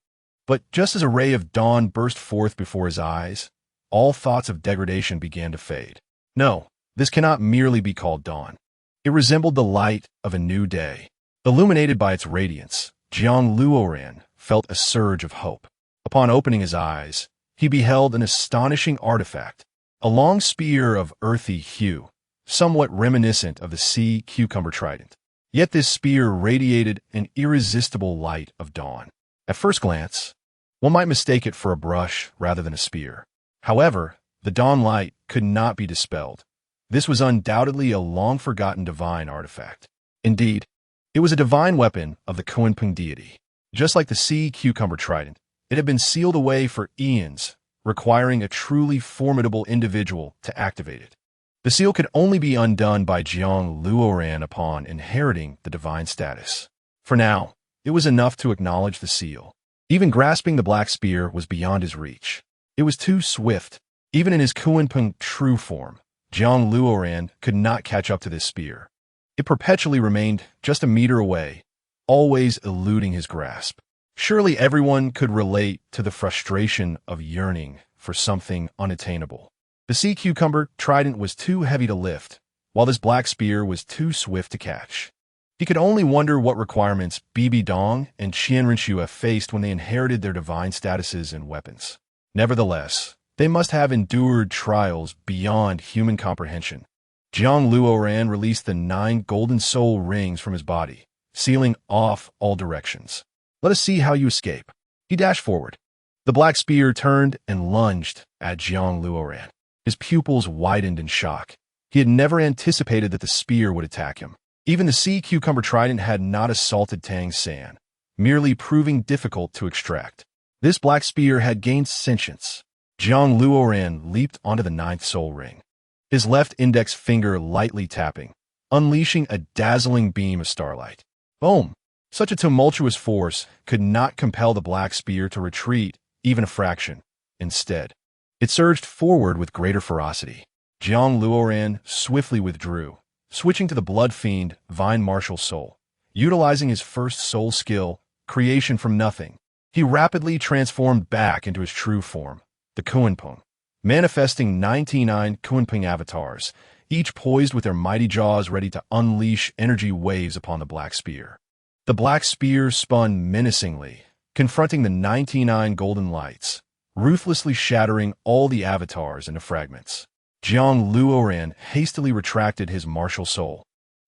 But just as a ray of dawn burst forth before his eyes, all thoughts of degradation began to fade. No, this cannot merely be called dawn. It resembled the light of a new day. Illuminated by its radiance, Jiang Luoran felt a surge of hope. Upon opening his eyes, he beheld an astonishing artifact, a long spear of earthy hue, somewhat reminiscent of the sea cucumber trident. Yet this spear radiated an irresistible light of dawn. At first glance, one might mistake it for a brush rather than a spear. However, the dawn light could not be dispelled. This was undoubtedly a long-forgotten divine artifact. Indeed, it was a divine weapon of the Kunpeng deity. Just like the sea cucumber trident, it had been sealed away for eons, requiring a truly formidable individual to activate it. The seal could only be undone by Jiang Luoran upon inheriting the divine status. For now, it was enough to acknowledge the seal. Even grasping the black spear was beyond his reach. It was too swift. Even in his Kunpeng true form, Jiang Luoran could not catch up to this spear. It perpetually remained just a meter away, always eluding his grasp. Surely everyone could relate to the frustration of yearning for something unattainable. The sea cucumber trident was too heavy to lift, while this black spear was too swift to catch. He could only wonder what requirements Bibi Dong and Qian Rinxue faced when they inherited their divine statuses and weapons. Nevertheless, they must have endured trials beyond human comprehension. Jiang Luoran released the 9 golden soul rings from his body, sealing off all directions. Let us see how you escape. He dashed forward. The black spear turned and lunged at Jiang Luoran. His pupils widened in shock. He had never anticipated that the spear would attack him. Even the sea cucumber trident had not assaulted Tang San, merely proving difficult to extract. This black spear had gained sentience. Jiang Luoran leaped onto the 9th soul ring, his left index finger lightly tapping, unleashing a dazzling beam of starlight. Boom! Such a tumultuous force could not compel the black spear to retreat even a fraction. Instead, it surged forward with greater ferocity. Jiang Luoran swiftly withdrew, switching to the blood fiend Vine Martial Soul. Utilizing his first soul skill, creation from nothing, he rapidly transformed back into his true form, the Kunpeng, manifesting 99 Kunpeng avatars, each poised with their mighty jaws ready to unleash energy waves upon the black spear. The black spear spun menacingly, confronting the 99 golden lights, ruthlessly shattering all the avatars into fragments. Jiang Luoran hastily retracted his martial soul,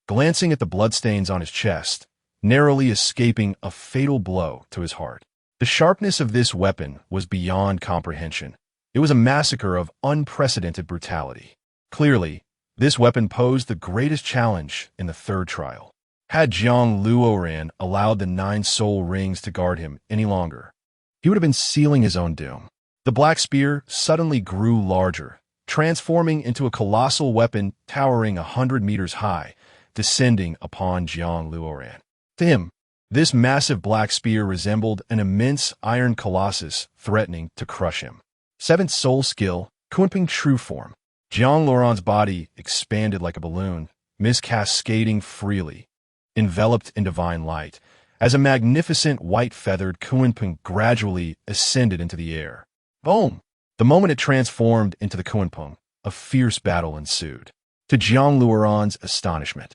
glancing at the bloodstains on his chest, narrowly escaping a fatal blow to his heart. The sharpness of this weapon was beyond comprehension. It was a massacre of unprecedented brutality. Clearly, this weapon posed the greatest challenge in the third trial. Had Jiang Luoran allowed the 9 soul rings to guard him any longer, he would have been sealing his own doom. The black spear suddenly grew larger, transforming into a colossal weapon towering 100 meters high, descending upon Jiang Luoran. To him, this massive black spear resembled an immense iron colossus threatening to crush him. 7th soul skill, Kunpeng true form. Jiang Luoran's body expanded like a balloon, mist cascading freely, enveloped in divine light, as a magnificent white-feathered Kunpeng gradually ascended into the air. Boom! The moment it transformed into the Kunpeng, a fierce battle ensued. To Jiang Luoran's astonishment,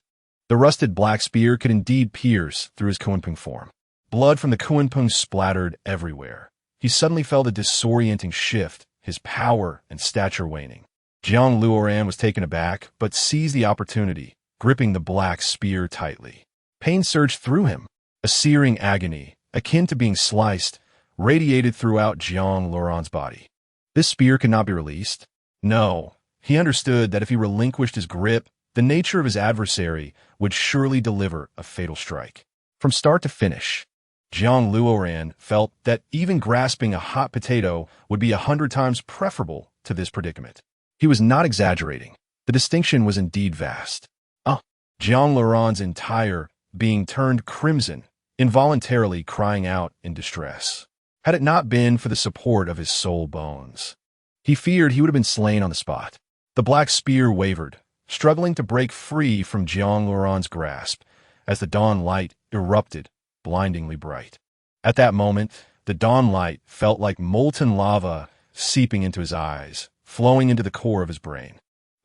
the rusted black spear could indeed pierce through his Kunpeng form. Blood from the Kunpeng splattered everywhere. He suddenly felt a disorienting shift, his power and stature waning. Jiang Luoran was taken aback, but seized the opportunity, gripping the black spear tightly. Pain surged through him. A searing agony, akin to being sliced, radiated throughout Jiang Luoran's body. This spear could not be released. No, he understood that if he relinquished his grip, the nature of his adversary would surely deliver a fatal strike. From start to finish, Jiang Luoran felt that even grasping a hot potato would be 100 times preferable to this predicament. He was not exaggerating. The distinction was indeed vast. Jiang Luoran's entire being turned crimson, involuntarily crying out in distress. Had it not been for the support of his soul bones, he feared he would have been slain on the spot. The black spear wavered, struggling to break free from Jiang Luoran's grasp, as the dawn light erupted, blindingly bright. At that moment, the dawn light felt like molten lava seeping into his eyes, flowing into the core of his brain.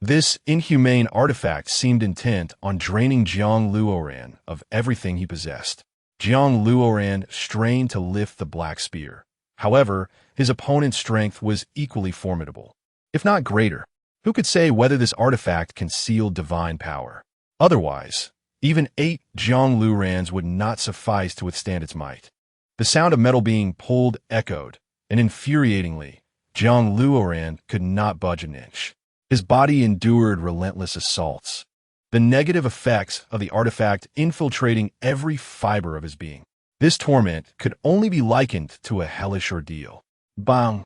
This inhumane artifact seemed intent on draining Jiang Luoran of everything he possessed. Jiang Luoran strained to lift the black spear. However, his opponent's strength was equally formidable, if not greater. Who could say whether this artifact concealed divine power? Otherwise, even 8 Jiang Luorans would not suffice to withstand its might. The sound of metal being pulled echoed, and infuriatingly, Jiang Luoran could not budge an inch. His body endured relentless assaults, the negative effects of the artifact infiltrating every fiber of his being. This torment could only be likened to a hellish ordeal. Bang!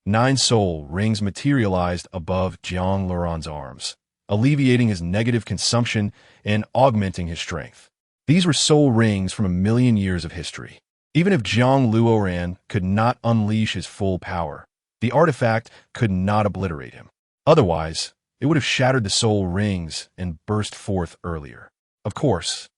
9 soul rings materialized above Jiang Luoran's arms, alleviating his negative consumption and augmenting his strength. These were soul rings from 1,000,000 years of history. Even if Jiang Luoran could not unleash his full power, the artifact could not obliterate him. Otherwise, it would have shattered the soul rings and burst forth earlier. Of course,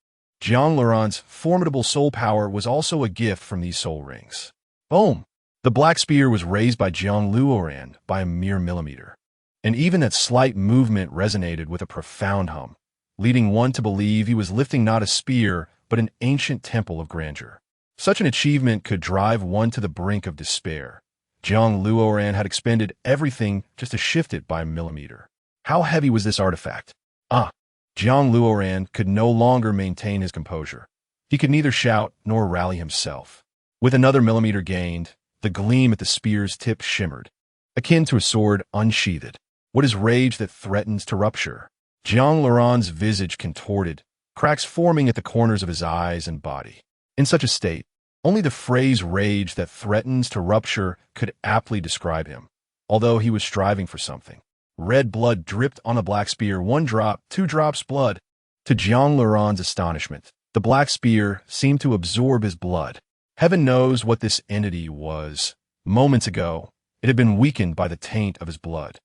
Jiang Luoran's formidable soul power was also a gift from these soul rings. Boom! The black spear was raised by Jiang Luoran by a mere millimeter, and even that slight movement resonated with a profound hum, leading one to believe he was lifting not a spear, but an ancient temple of grandeur. Such an achievement could drive one to the brink of despair. Jiang Luoran had expended everything just to shift it by a millimeter. How heavy was this artifact? Jiang Luoran could no longer maintain his composure. He could neither shout nor rally himself. With another millimeter gained, the gleam at the spear's tip shimmered, akin to a sword unsheathed. What is rage that threatens to rupture? Jiang Luoran's visage contorted, cracks forming at the corners of his eyes and body. In such a state, only the phrase rage that threatens to rupture could aptly describe him, although he was striving for something. Red blood dripped on the black spear, 1 drop, 2 drops blood. To Jiang Luoran's astonishment, the black spear seemed to absorb his blood. Heaven knows what this entity was. Moments ago, it had been weakened by the taint of his blood.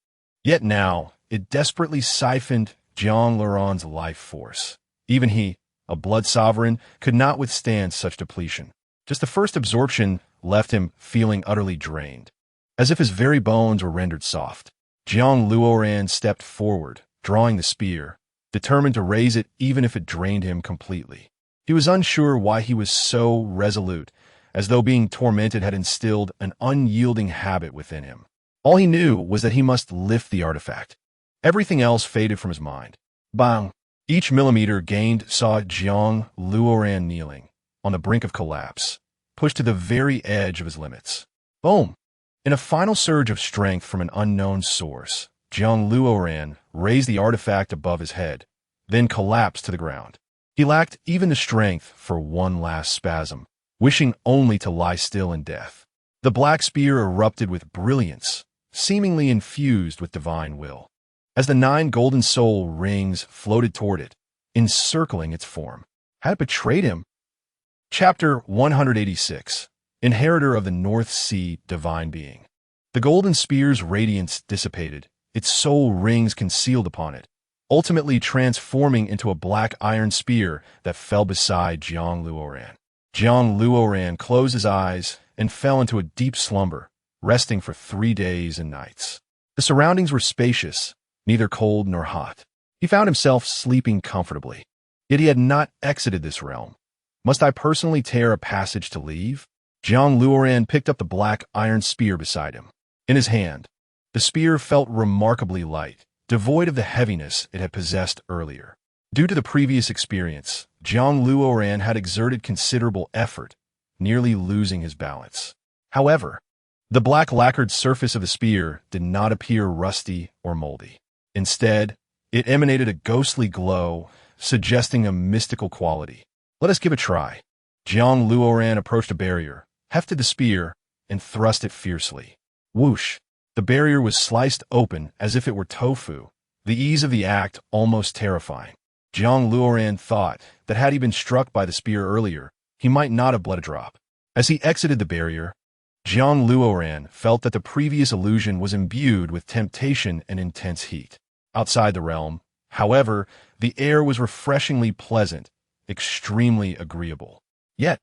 Yet now, it desperately siphoned Jiang Luoran's life force. Even he, a blood sovereign, could not withstand such depletion. Just the first absorption left him feeling utterly drained, as if his very bones were rendered soft. Jiang Luoran stepped forward, drawing the spear, determined to raise it even if it drained him completely. He was unsure why he was so resolute, as though being tormented had instilled an unyielding habit within him. All he knew was that he must lift the artifact. Everything else faded from his mind. Bang! Each millimeter gained saw Jiang Luoran kneeling, on the brink of collapse, pushed to the very edge of his limits. Boom! In a final surge of strength from an unknown source, Jiang Luoran raised the artifact above his head, then collapsed to the ground. He lacked even the strength for one last spasm, wishing only to lie still in death. The black spear erupted with brilliance, seemingly infused with divine will, as the 9 golden soul rings floated toward it, encircling its form. Had it betrayed him? Chapter 186. Inheritor of the North Sea Divine Being. The golden spear's radiance dissipated, its soul rings concealed upon it, ultimately transforming into a black iron spear that fell beside Jiang Luoran. Jiang Luoran closed his eyes and fell into a deep slumber, resting for 3 days and nights. The surroundings were spacious, neither cold nor hot. He found himself sleeping comfortably. Yet he had not exited this realm. Must I personally tear a passage to leave? Jiang Luoran picked up the black iron spear beside him. In his hand, the spear felt remarkably light, devoid of the heaviness it had possessed earlier. Due to the previous experience, Jiang Luoran had exerted considerable effort, nearly losing his balance. However, the black lacquered surface of the spear did not appear rusty or moldy. Instead, it emanated a ghostly glow, suggesting a mystical quality. Let us give it a try. Jiang Luoran approached a barrier, hefted the spear, and thrust it fiercely. Whoosh! The barrier was sliced open as if it were tofu, the ease of the act almost terrifying. Jiang Luoran thought that had he been struck by the spear earlier, he might not have bled a drop. As he exited the barrier, Jiang Luoran felt that the previous illusion was imbued with temptation and intense heat. Outside the realm, however, the air was refreshingly pleasant, extremely agreeable. Yet,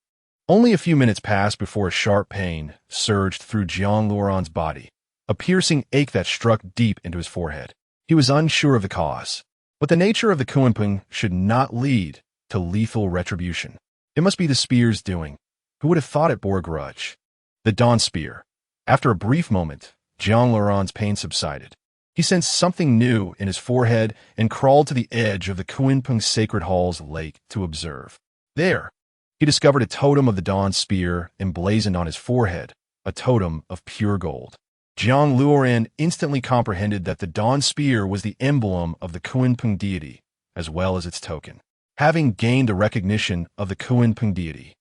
only a few minutes passed before a sharp pain surged through Jiang Luoran's body, a piercing ache that struck deep into his forehead. He was unsure of the cause, but the nature of the Kunpeng should not lead to lethal retribution. It must be the spear's doing. Who would have thought it bore a grudge? The Dawn Spear. After a brief moment, Jiang Luoran's pain subsided. He sensed something new in his forehead and crawled to the edge of the Kunpeng Sacred Hall's lake to observe. There, he discovered a totem of the Dawn Spear emblazoned on his forehead, a totem of pure gold. Jiang Luoran instantly comprehended that the Dawn Spear was the emblem of the Kunpeng deity, as well as its token. Having gained the recognition of the Kunpeng deity,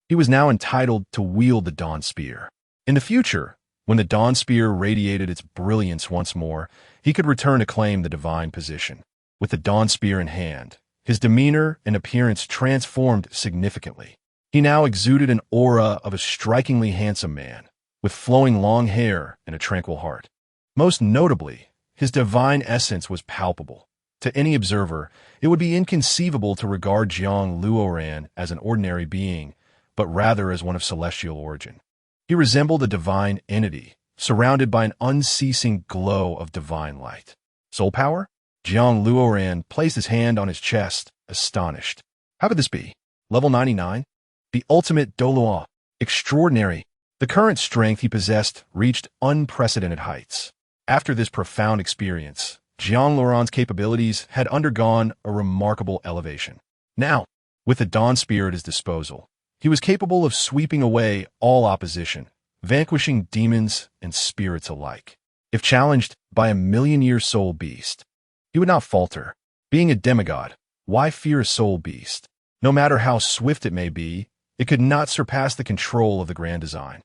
he was now entitled to wield the Dawn Spear. In the future, when the Dawn Spear radiated its brilliance once more, he could return to claim the divine position. With the Dawn Spear in hand, his demeanor and appearance transformed significantly. He now exuded an aura of a strikingly handsome man, with flowing long hair and a tranquil heart. Most notably, his divine essence was palpable. To any observer, it would be inconceivable to regard Jiang Luoran as an ordinary being, but rather as one of celestial origin. He resembled a divine entity, surrounded by an unceasing glow of divine light. Soul power? Jiang Luoran placed his hand on his chest, astonished. How could this be? Level 99? The ultimate Doluo. Extraordinary. The current strength he possessed reached unprecedented heights. After this profound experience, Jiang Luoran's capabilities had undergone a remarkable elevation. Now, with the Dawn Spear at his disposal, he was capable of sweeping away all opposition, vanquishing demons and spirits alike. If challenged by a million-year soul beast, he would not falter. Being a demigod, why fear a soul beast? No matter how swift it may be, it could not surpass the control of the grand design.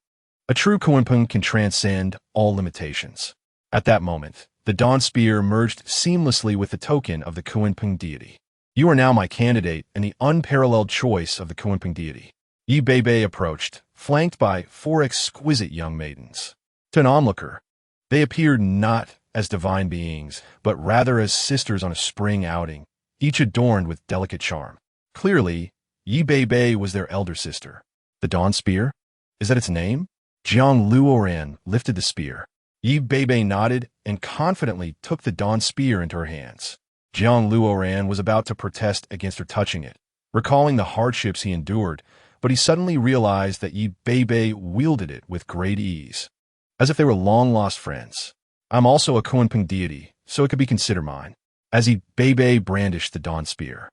A true Kunpeng can transcend all limitations. At that moment, the Dawn Spear merged seamlessly with the token of the Kunpeng deity. You are now my candidate and the unparalleled choice of the Kunpeng deity. Yi Beibei approached, flanked by 4 exquisite young maidens. To an onlooker, they appeared not as divine beings, but rather as sisters on a spring outing, each adorned with delicate charm. Clearly, Yi Beibei was their elder sister. The Dawn Spear? Is that its name? Jiang Luoran lifted the spear. Yi Beibei nodded and confidently took the Dawn Spear into her hands. Jiang Luoran was about to protest against her touching it, recalling the hardships he endured, but he suddenly realized that Yi Beibei wielded it with great ease, as if they were long-lost friends. I'm also a Kunpeng deity, so it could be considered mine. As Yi Beibei brandished the dawn spear,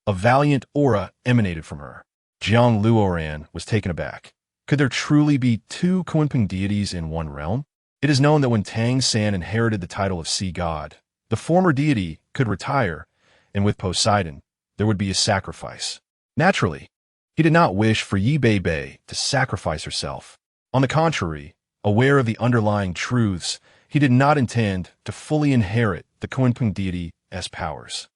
a valiant aura emanated from her. Jiang Luoran was taken aback. Could there truly be two Kunpeng deities in one realm? It is known that when Tang San inherited the title of sea god, the former deity could retire, and with Poseidon, there would be a sacrifice. Naturally, he did not wish for Yi Beibei to sacrifice herself. On the contrary, aware of the underlying truths, he did not intend to fully inherit the Kunpeng deity's powers.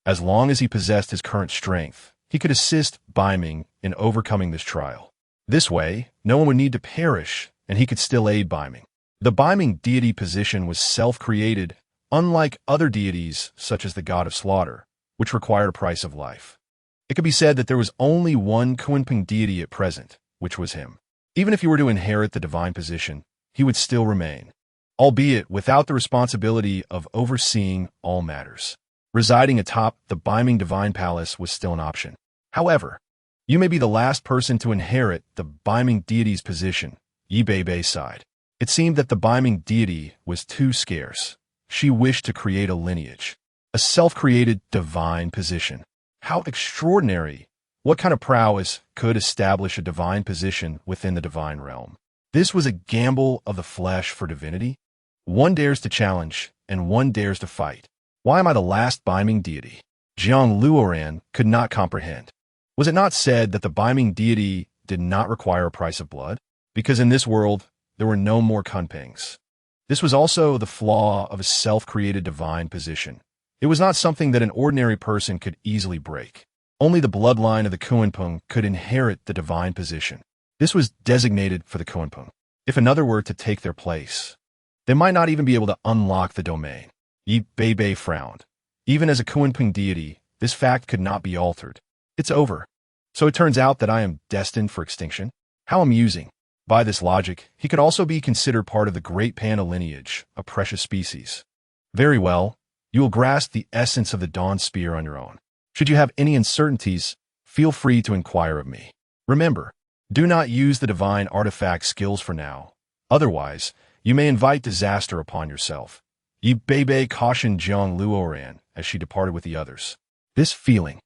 As long as he possessed his current strength, he could assist Baiming in overcoming this trial. This way, no one would need to perish, and he could still aid Baiming. The Baiming deity position was self-created, unlike other deities such as the god of slaughter, which required a price of life. It could be said that there was only one Kunpeng deity at present, which was him. Even if he were to inherit the divine position, he would still remain, albeit without the responsibility of overseeing all matters. Residing atop the Baiming divine palace was still an option. However, you may be the last person to inherit the Baiming deity's position, Yi Beibei sighed. It seemed that the Baiming deity was too scarce. She wished to create a lineage, a self-created divine position. How extraordinary! What kind of prowess could establish a divine position within the divine realm? This was a gamble of the flesh for divinity. One dares to challenge, and one dares to fight. Why am I the last Baiming deity? Jiang Luoran could not comprehend. Was it not said that the Baiming deity did not require a price of blood? Because in this world, there were no more Kunpengs. This was also the flaw of a self-created divine position. It was not something that an ordinary person could easily break. Only the bloodline of the Kunpeng could inherit the divine position. This was designated for the Kunpeng. If another were to take their place, they might not even be able to unlock the domain. Yi Beibei frowned. Even as a Kunpeng deity, this fact could not be altered. It's over. So it turns out that I am destined for extinction? How amusing. By this logic, he could also be considered part of the great panda lineage, a precious species. Very well, you will grasp the essence of the dawn spear on your own. Should you have any uncertainties, feel free to inquire of me. Remember, do not use the divine artifact skills for now. Otherwise, you may invite disaster upon yourself. Yi Beibei cautioned Jiang Luoran as she departed with the others. This feeling,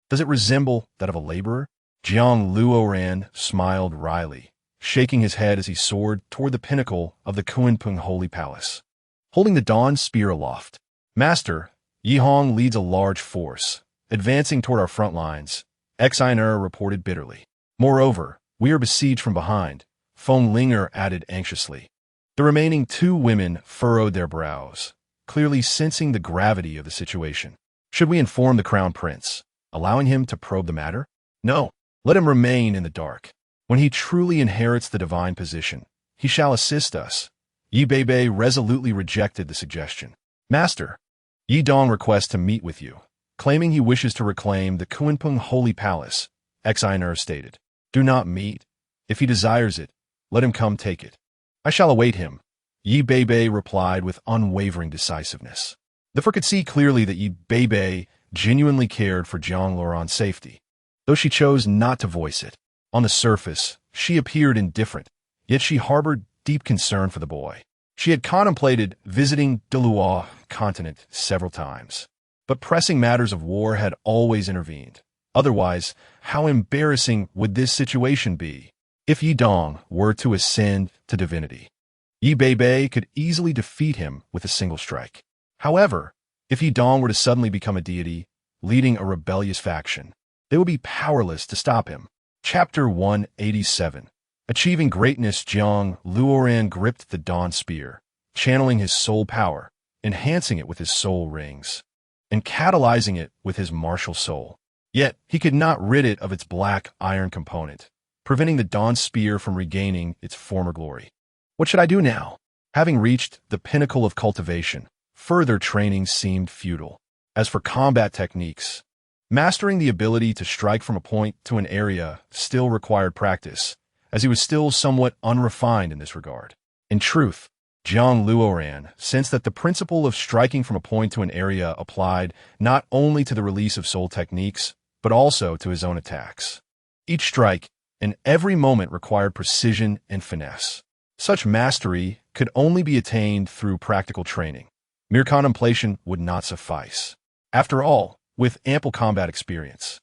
does it resemble that of a laborer? Jiang Luoran smiled wryly, shaking his head as he soared toward the pinnacle of the Kunpeng Holy Palace. Holding the dawn spear aloft, Master, Yi Hong leads a large force, advancing toward our front lines, Xiner reported bitterly. Moreover, we are besieged from behind, Feng Linger added anxiously. The remaining two women furrowed their brows, clearly sensing the gravity of the situation. Should we inform the Crown Prince, allowing him to probe the matter? No, let him remain in the dark. When he truly inherits the divine position, he shall assist us. Yi Beibei resolutely rejected the suggestion. Master, Yi Dong requests to meet with you, claiming he wishes to reclaim the Kunpeng Holy Palace, Xiner stated. Do not meet. If he desires it, let him come take it. I shall await him, Yi Beibei replied with unwavering decisiveness. The Fur could see clearly that Yi Beibei genuinely cared for Jiang Luoran's safety, though she chose not to voice it. On the surface, she appeared indifferent, yet she harbored deep concern for the boy. She had contemplated visiting Delua continent several times, but pressing matters of war had always intervened. Otherwise, how embarrassing would this situation be? If Yi Dong were to ascend to divinity, Yi Beibei could easily defeat him with a single strike. However, if Yi Dong were to suddenly become a deity, leading a rebellious faction, they would be powerless to stop him. Chapter 187. Achieving greatness, Jiang Luoran gripped the dawn spear, channeling his soul power, enhancing it with his soul rings, and catalyzing it with his martial soul. Yet, he could not rid it of its black iron component, preventing the dawn spear from regaining its former glory. What should I do now? Having reached the pinnacle of cultivation, further training seemed futile. As for combat techniques, mastering the ability to strike from a point to an area still required practice, as he was still somewhat unrefined in this regard. In truth, Jiang Luoran sensed that the principle of striking from a point to an area applied not only to the release of soul techniques, but also to his own attacks. Each strike and every moment required precision and finesse. Such mastery could only be attained through practical training. Mere contemplation would not suffice. After all, with ample combat experience,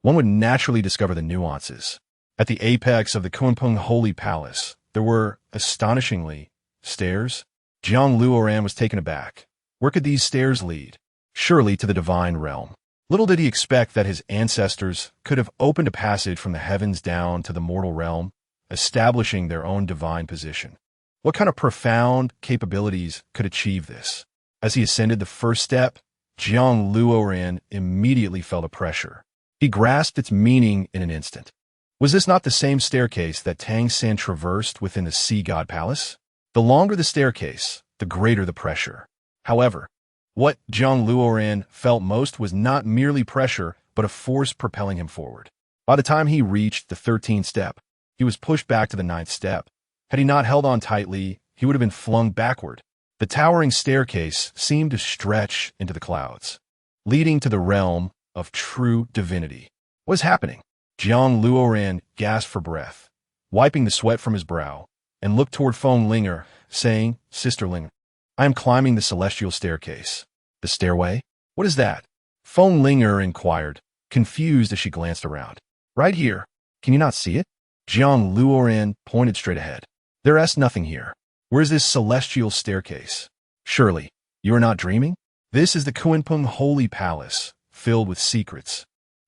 one would naturally discover the nuances. At the apex of the Kunpeng Holy Palace, there were, astonishingly, stairs. Jiang Luoran was taken aback. Where could these stairs lead? Surely to the divine realm. Little did he expect that his ancestors could have opened a passage from the heavens down to the mortal realm, establishing their own divine position. What kind of profound capabilities could achieve this? As he ascended the first step, Jiang Luoran immediately felt a pressure. He grasped its meaning in an instant. Was this not the same staircase that Tang San traversed within the Sea God Palace? The longer the staircase, the greater the pressure. However, what Jiang Luoran felt most was not merely pressure, but a force propelling him forward. By the time he reached the 13th step, he was pushed back to the 9th step. Had he not held on tightly, he would have been flung backward. The towering staircase seemed to stretch into the clouds, leading to the realm of true divinity. What was happening? Jiang Luoran gasped for breath, wiping the sweat from his brow, and looked toward Feng Linger, saying, "Sister Linger, I am climbing the celestial staircase." The stairway? What is that? Feng Linger inquired, confused as she glanced around. Right here. Can you not see it? Jiang Luoran pointed straight ahead. There is nothing here. Where is this celestial staircase? Surely, you are not dreaming? This is the Kunpeng Holy Palace, filled with secrets.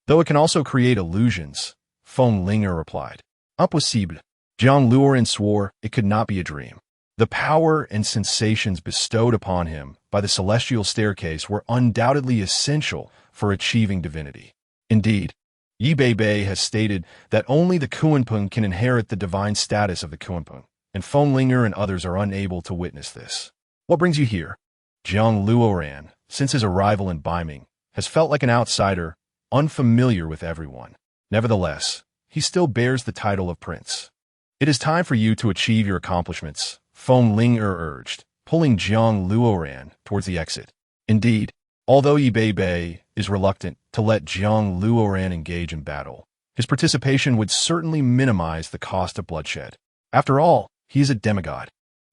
Though it can also create illusions, Feng Linger replied. Impossible. Jiang Luoran swore it could not be a dream. The power and sensations bestowed upon him by the celestial staircase were undoubtedly essential for achieving divinity. Indeed, Yi Beibei has stated that only the Kunpeng can inherit the divine status of the Kunpeng, and Feng Linger and others are unable to witness this. What brings you here? Jiang Luoran, since his arrival in Beiming, has felt like an outsider, unfamiliar with everyone. Nevertheless, he still bears the title of prince. It is time for you to achieve your accomplishments, Feng Linger urged, pulling Jiang Luoran towards the exit. Indeed, although Yi Beibei is reluctant to let Jiang Luoran engage in battle, his participation would certainly minimize the cost of bloodshed. After all, he is a demigod,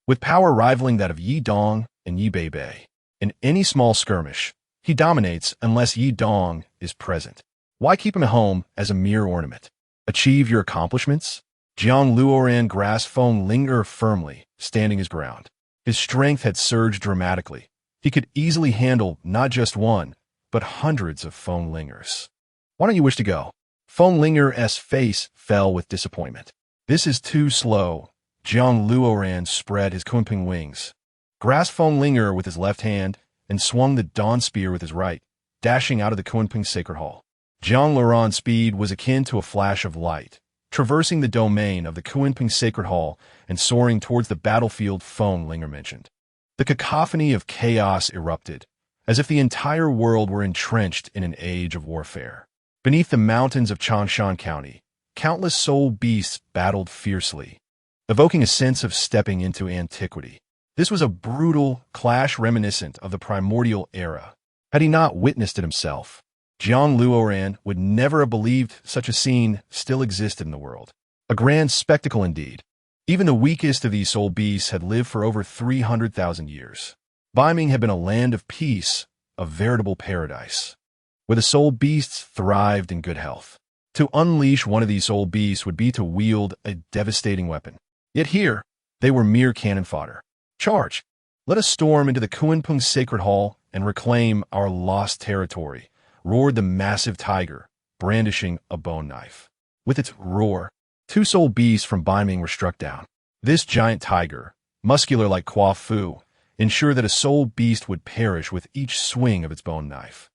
with power rivaling that of Yi Dong and Yi Beibei. In any small skirmish, he dominates unless Yi Dong is present. Why keep him at home as a mere ornament? Achieve your accomplishments? Jiang Luoran grasped Feng Linger firmly, standing his ground. His strength had surged dramatically. He could easily handle not just one, but hundreds of Feng Lingers. Why don't you wish to go? Feng Linger's face fell with disappointment. This is too slow. Jiang Luoran spread his Kunpeng wings, grasped Feng Linger with his left hand, and swung the dawn spear with his right, dashing out of the Kunpeng sacred hall. Jiang Luoran's speed was akin to a flash of light, traversing the domain of the Kunpeng sacred hall and soaring towards the battlefield Feng Linger mentioned. The cacophony of chaos erupted, as if the entire world were entrenched in an age of warfare. Beneath the mountains of Changshan County, countless soul beasts battled fiercely, evoking a sense of stepping into antiquity. This was a brutal clash reminiscent of the primordial era. Had he not witnessed it himself, Jiang Luoran would never have believed such a scene still existed in the world. A grand spectacle indeed. Even the weakest of these soul beasts had lived for over 300,000 years. Beiming had been a land of peace, a veritable paradise, where the soul beasts thrived in good health. To unleash one of these soul beasts would be to wield a devastating weapon. Yet here, they were mere cannon fodder. Charge! Let us storm into the Kunpeng sacred hall and reclaim our lost territory, roared the massive tiger, brandishing a bone knife. With its roar, two soul beasts from Beiming were struck down. This giant tiger, muscular like Kwa Fu, ensured that a soul beast would perish with each swing of its bone knife.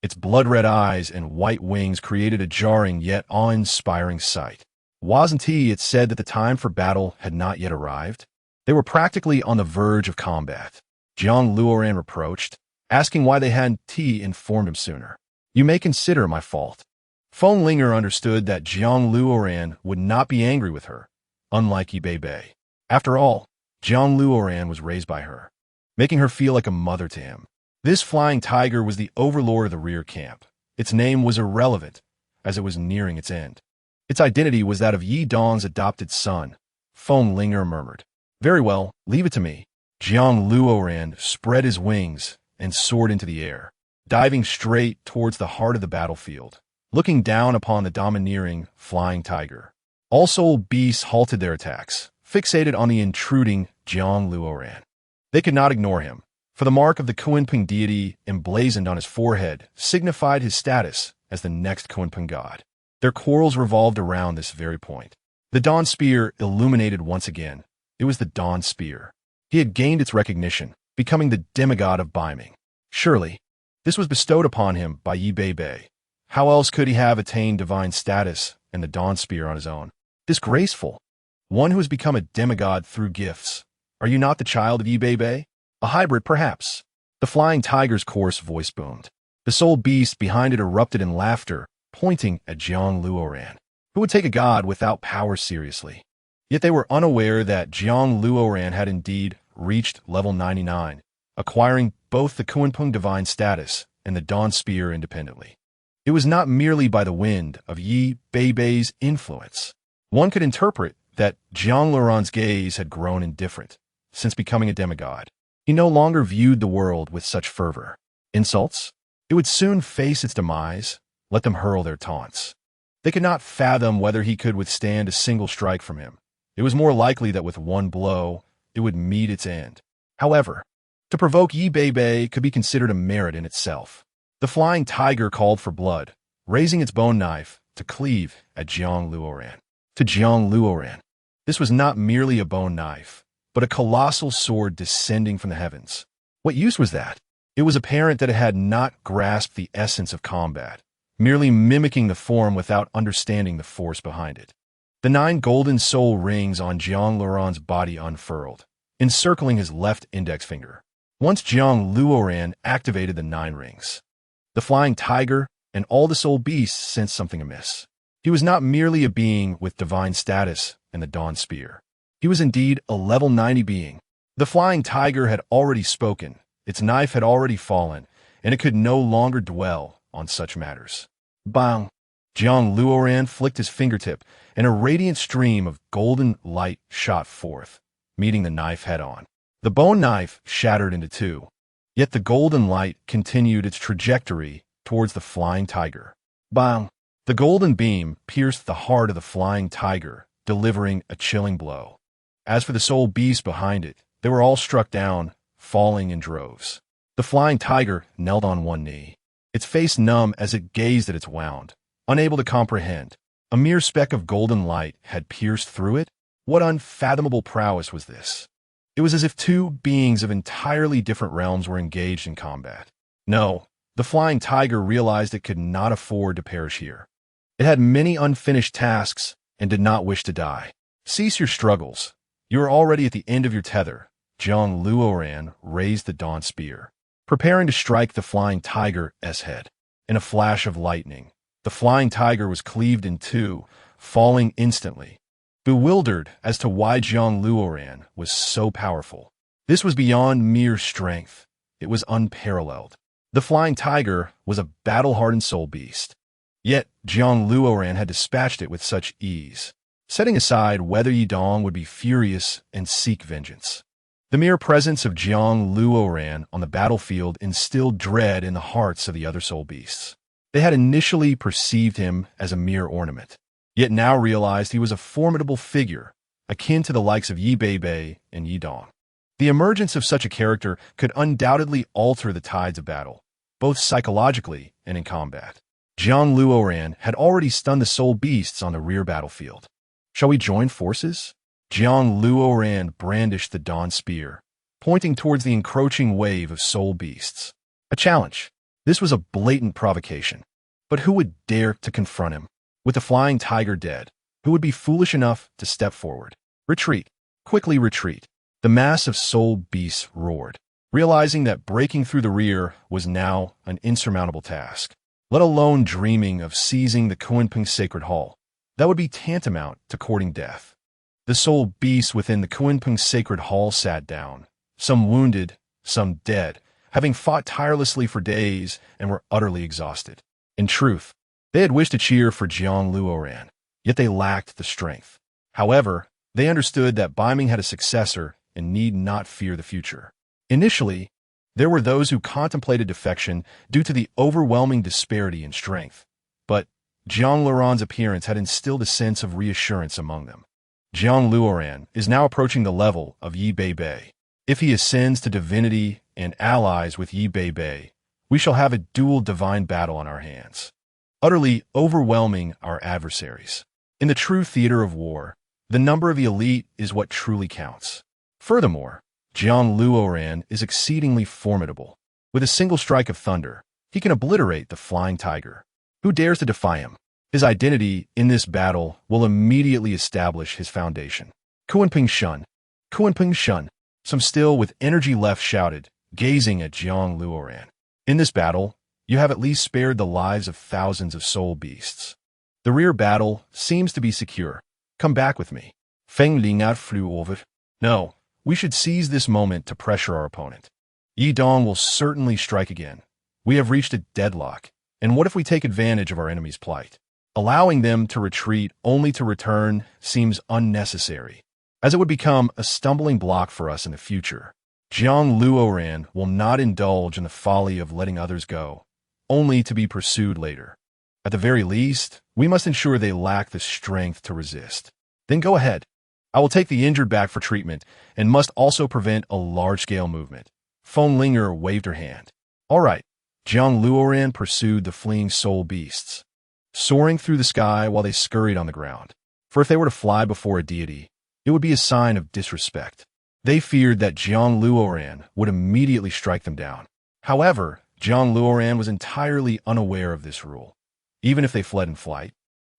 Its blood-red eyes and white wings created a jarring yet awe-inspiring sight. Wasn't it said that the time for battle had not yet arrived? They were practically on the verge of combat. Jiang Luoran reproached, asking why they hadn't informed him sooner. You may consider my fault. Feng Linger understood that Jiang Luoran would not be angry with her, unlike Yi Beibei. After all, Jiang Luoran was raised by her, making her feel like a mother to him. This flying tiger was the overlord of the rear camp. Its name was irrelevant, as it was nearing its end. Its identity was that of Yi Dong's adopted son. Feng Linger murmured. Very well, leave it to me. Jiang Luoran spread his wings and soared into the air, diving straight towards the heart of the battlefield, looking down upon the domineering flying tiger. All soul beasts halted their attacks, fixated on the intruding Jiang Luoran. They could not ignore him, for the mark of the Kunpeng deity emblazoned on his forehead signified his status as the next Kunpeng god. Their quarrels revolved around this very point. The Dawn Spear illuminated once again. It was the Dawn Spear. He had gained its recognition, becoming the demigod of Baiming. Surely, this was bestowed upon him by Yi Bei. How else could he have attained divine status and the Dawn Spear on his own? Disgraceful. One who has become a demigod through gifts. Are you not the child of Yi Bei? A hybrid, perhaps. The flying tiger's coarse voice boomed. The soul beast behind it erupted in laughter, pointing at Jiang Luoran, who would take a god without power seriously. Yet they were unaware that Jiang Luoran had indeed reached level 99, acquiring both the Kunpeng divine status and the Dawn Spear independently. It was not merely by the wind of Yi Bei's influence. One could interpret that Jiang Luoran's gaze had grown indifferent since becoming a demigod. He no longer viewed the world with such fervor. Insults? It would soon face its demise. Let them hurl their taunts. They could not fathom whether he could withstand a single strike from him. It was more likely that with one blow, it would meet its end. However, to provoke Yi Bei could be considered a merit in itself. The flying tiger called for blood, raising its bone knife to cleave at Jiang Luoran. To Jiang Luoran, this was not merely a bone knife, but a colossal sword descending from the heavens. What use was that? It was apparent that it had not grasped the essence of combat, merely mimicking the form without understanding the force behind it. The 9 golden soul rings on Jiang Luoran's body unfurled, encircling his left index finger. Once Jiang Luoran activated the 9 rings, the flying tiger and all the soul beasts sensed something amiss. He was not merely a being with divine status and the Dawn Spear. He was indeed a level 90 being. The flying tiger had already spoken, its knife had already fallen, and it could no longer dwell on such matters. Bang! Jiang Luoran flicked his fingertip, and a radiant stream of golden light shot forth, meeting the knife head-on. The bone knife shattered into 2, yet the golden light continued its trajectory towards the flying tiger. Bang! The golden beam pierced the heart of the flying tiger, delivering a chilling blow. As for the soul beasts behind it, they were all struck down, falling in droves. The flying tiger knelt on one knee, its face numb as it gazed at its wound, unable to comprehend. A mere speck of golden light had pierced through it? What unfathomable prowess was this? It was as if 2 beings of entirely different realms were engaged in combat. No, the flying tiger realized it could not afford to perish here. It had many unfinished tasks and did not wish to die. Cease your struggles. You are already at the end of your tether. Jiang Luoran raised the Dawn Spear, preparing to strike the flying tiger's head. In a flash of lightning, the flying tiger was cleaved in 2, falling instantly. Bewildered as to why Jiang Luoran was so powerful, this was beyond mere strength. It was unparalleled. The flying tiger was a battle-hardened soul beast. Yet Jiang Luoran had dispatched it with such ease, setting aside whether Yi Dong would be furious and seek vengeance. The mere presence of Jiang Luoran on the battlefield instilled dread in the hearts of the other soul beasts. They had initially perceived him as a mere ornament, yet now realized he was a formidable figure, akin to the likes of Yi Bei and Yi Dong. The emergence of such a character could undoubtedly alter the tides of battle, both psychologically and in combat. Jiang Luoran had already stunned the soul beasts on the rear battlefield. Shall we join forces? Jiang Luoran brandished the Dawn Spear, pointing towards the encroaching wave of soul beasts. A challenge. This was a blatant provocation. But who would dare to confront him? With the flying tiger dead, who would be foolish enough to step forward? Retreat. Quickly retreat. The mass of soul beasts roared, realizing that breaking through the rear was now an insurmountable task, let alone dreaming of seizing the Kunpeng Sacred Hall. That would be tantamount to courting death. The soul beasts within the Kunpeng sacred hall sat down, some wounded, some dead, having fought tirelessly for days and were utterly exhausted. In truth, they had wished to cheer for Jiang Luoran, yet they lacked the strength. However, they understood that Baiming had a successor and need not fear the future. Initially, there were those who contemplated defection due to the overwhelming disparity in strength, but Jiang Luoran's appearance had instilled a sense of reassurance among them. Jiang Luoran is now approaching the level of Yi Beibei. If he ascends to divinity and allies with Yi Beibei, we shall have a dual divine battle on our hands, utterly overwhelming our adversaries. In the true theater of war, the number of the elite is what truly counts. Furthermore, Jiang Luoran is exceedingly formidable. With a single strike of thunder, he can obliterate the flying tiger. Who dares to defy him? His identity in this battle will immediately establish his foundation. Kunpeng Shun. Kunpeng Shun. Some still with energy left shouted, gazing at Jiang Luoran. In this battle, you have at least spared the lives of thousands of soul beasts. The rear battle seems to be secure. Come back with me. Feng Lingat flew over. No, we should seize this moment to pressure our opponent. Yi Dong will certainly strike again. We have reached a deadlock, and what if we take advantage of our enemy's plight? Allowing them to retreat only to return seems unnecessary, as it would become a stumbling block for us in the future. Jiang Luoran will not indulge in the folly of letting others go, only to be pursued later. At the very least, we must ensure they lack the strength to resist. Then go ahead. I will take the injured back for treatment and must also prevent a large-scale movement. Feng Linger waved her hand. All right. Jiang Luoran pursued the fleeing soul beasts, soaring through the sky while they scurried on the ground. For if they were to fly before a deity, it would be a sign of disrespect. They feared that Jiang Luoran would immediately strike them down. However, Jiang Luoran was entirely unaware of this rule. Even if they fled in flight,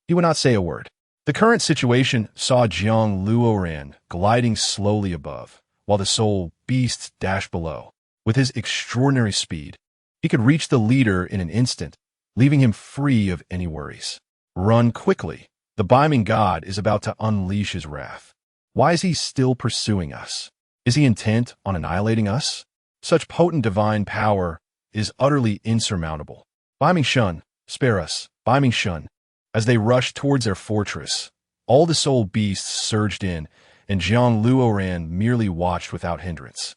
he would not say a word. The current situation saw Jiang Luoran gliding slowly above, while the soul beasts dashed below. With his extraordinary speed, he could reach the leader in an instant, leaving him free of any worries. Run quickly. The Baiming God is about to unleash his wrath. Why is he still pursuing us? Is he intent on annihilating us? Such potent divine power is utterly insurmountable. Baiming Shun, spare us, Baiming Shun. As they rushed towards their fortress, all the soul beasts surged in, and Jiang Luoran merely watched without hindrance.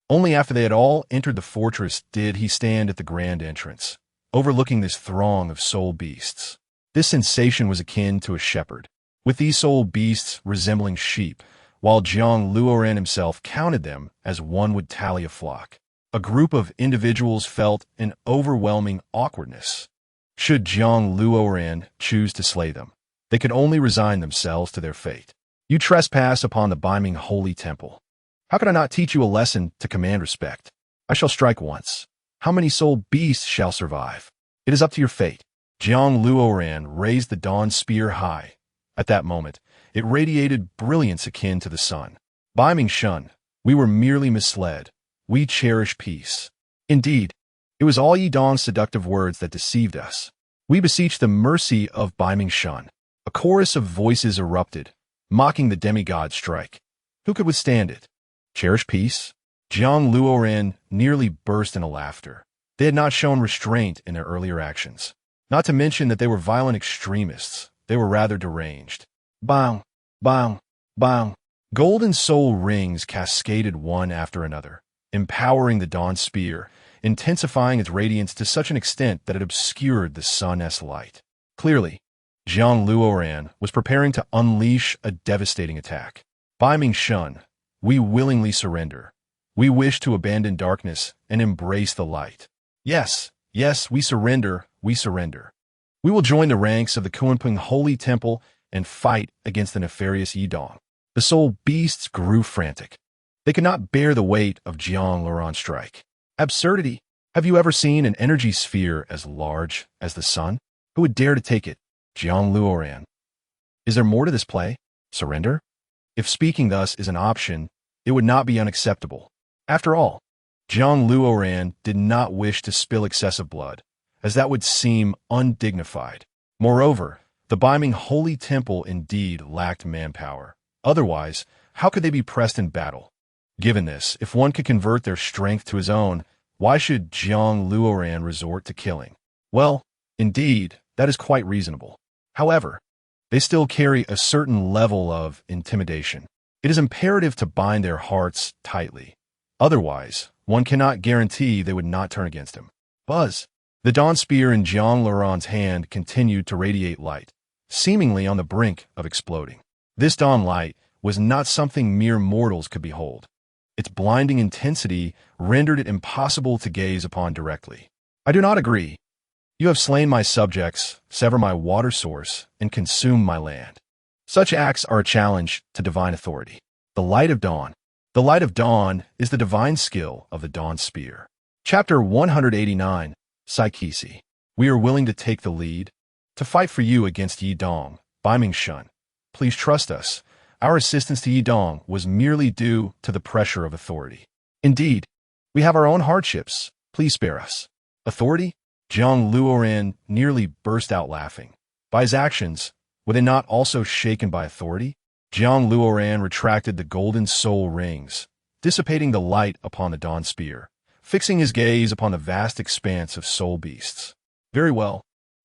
Only after they had all entered the fortress did he stand at the grand entrance, overlooking this throng of soul beasts. This sensation was akin to a shepherd, with these soul beasts resembling sheep, while Jiang Luoran himself counted them as one would tally a flock. A group of individuals felt an overwhelming awkwardness. Should Jiang Luoran choose to slay them, they could only resign themselves to their fate. You trespass upon the Baiming holy temple. How could I not teach you a lesson to command respect? I shall strike once. How many soul beasts shall survive? It is up to your fate. Jiang Luoran raised the dawn spear high. At that moment, it radiated brilliance akin to the sun. Baiming Shun, we were merely misled. We cherish peace. Indeed, it was all Yi Dong's seductive words that deceived us. We beseech the mercy of Baiming Shun. A chorus of voices erupted, mocking the demigod strike. Who could withstand it? Cherish peace? Jiang Luoran nearly burst into laughter. They had not shown restraint in their earlier actions. Not to mention that they were violent extremists. They were rather deranged. Bang, bang, bang. Golden soul rings cascaded one after another, empowering the dawn spear, intensifying its radiance to such an extent that it obscured the sun's light. Clearly, Jiang Luoran was preparing to unleash a devastating attack. Baiming Shun, we willingly surrender. We wish to abandon darkness and embrace the light. Yes, yes, we surrender, we surrender. We will join the ranks of the Kunpeng Holy Temple and fight against the nefarious Yi Dong. The soul beasts grew frantic. They could not bear the weight of Jiang Luoran's strike. Absurdity! Have you ever seen an energy sphere as large as the sun? Who would dare to take it? Jiang Luoran. Is there more to this play? Surrender? If speaking thus is an option, it would not be unacceptable. After all, Jiang Luoran did not wish to spill excessive blood, as that would seem undignified. Moreover, the Baiming Holy Temple indeed lacked manpower, Otherwise, how could they be pressed in battle? Given this, if one could convert their strength to his own, why should Jiang Luoran resort to killing? Well, indeed, that is quite reasonable. However, they still carry a certain level of intimidation. It is imperative to bind their hearts tightly. Otherwise, one cannot guarantee they would not turn against him. Buzz! The dawn spear in Jiang Luoran's hand continued to radiate light, seemingly on the brink of exploding. This dawn light was not something mere mortals could behold. Its blinding intensity rendered it impossible to gaze upon directly. I do not agree. You have slain my subjects, severed my water source, and consumed my land. Such acts are a challenge to divine authority. The light of dawn. The light of dawn is the divine skill of the dawn spear. Chapter 189, Saikisi. We are willing to take the lead, to fight for you against Yidong, Baiming Shun. Please trust us. Our assistance to Yidong was merely due to the pressure of authority. Indeed, we have our own hardships. Please spare us. Authority? Jiang Luoran nearly burst out laughing. By his actions, were they not also shaken by authority? Jiang Luoran retracted the golden soul rings, dissipating the light upon the dawn spear, fixing his gaze upon the vast expanse of soul beasts. Very well.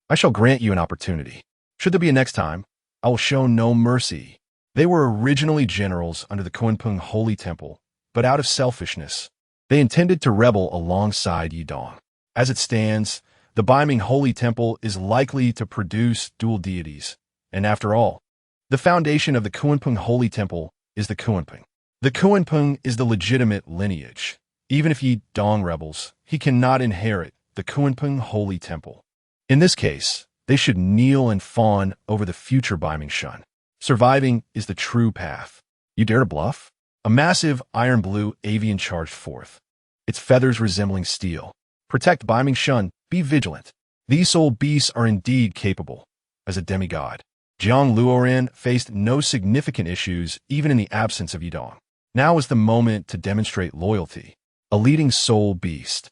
I shall grant you an opportunity. Should there be a next time, I will show no mercy. They were originally generals under the Kunpeng Holy Temple, but out of selfishness, they intended to rebel alongside Yidong. As it stands, the Baiming Holy Temple is likely to produce dual deities, and after all, the foundation of the Kunpeng Holy Temple is the Kunpeng. The Kunpeng is the legitimate lineage. Even if Yidong rebels, he cannot inherit the Kunpeng Holy Temple. In this case, they should kneel and fawn over the future Baiming Shun. Surviving is the true path. You dare to bluff? A massive iron-blue avian charged forth, its feathers resembling steel. Protect Baiming Shun. Be vigilant. These soul beasts are indeed capable. As a demigod, Jiang Luoran faced no significant issues even in the absence of Yidong. Now is the moment to demonstrate loyalty. A leading soul beast,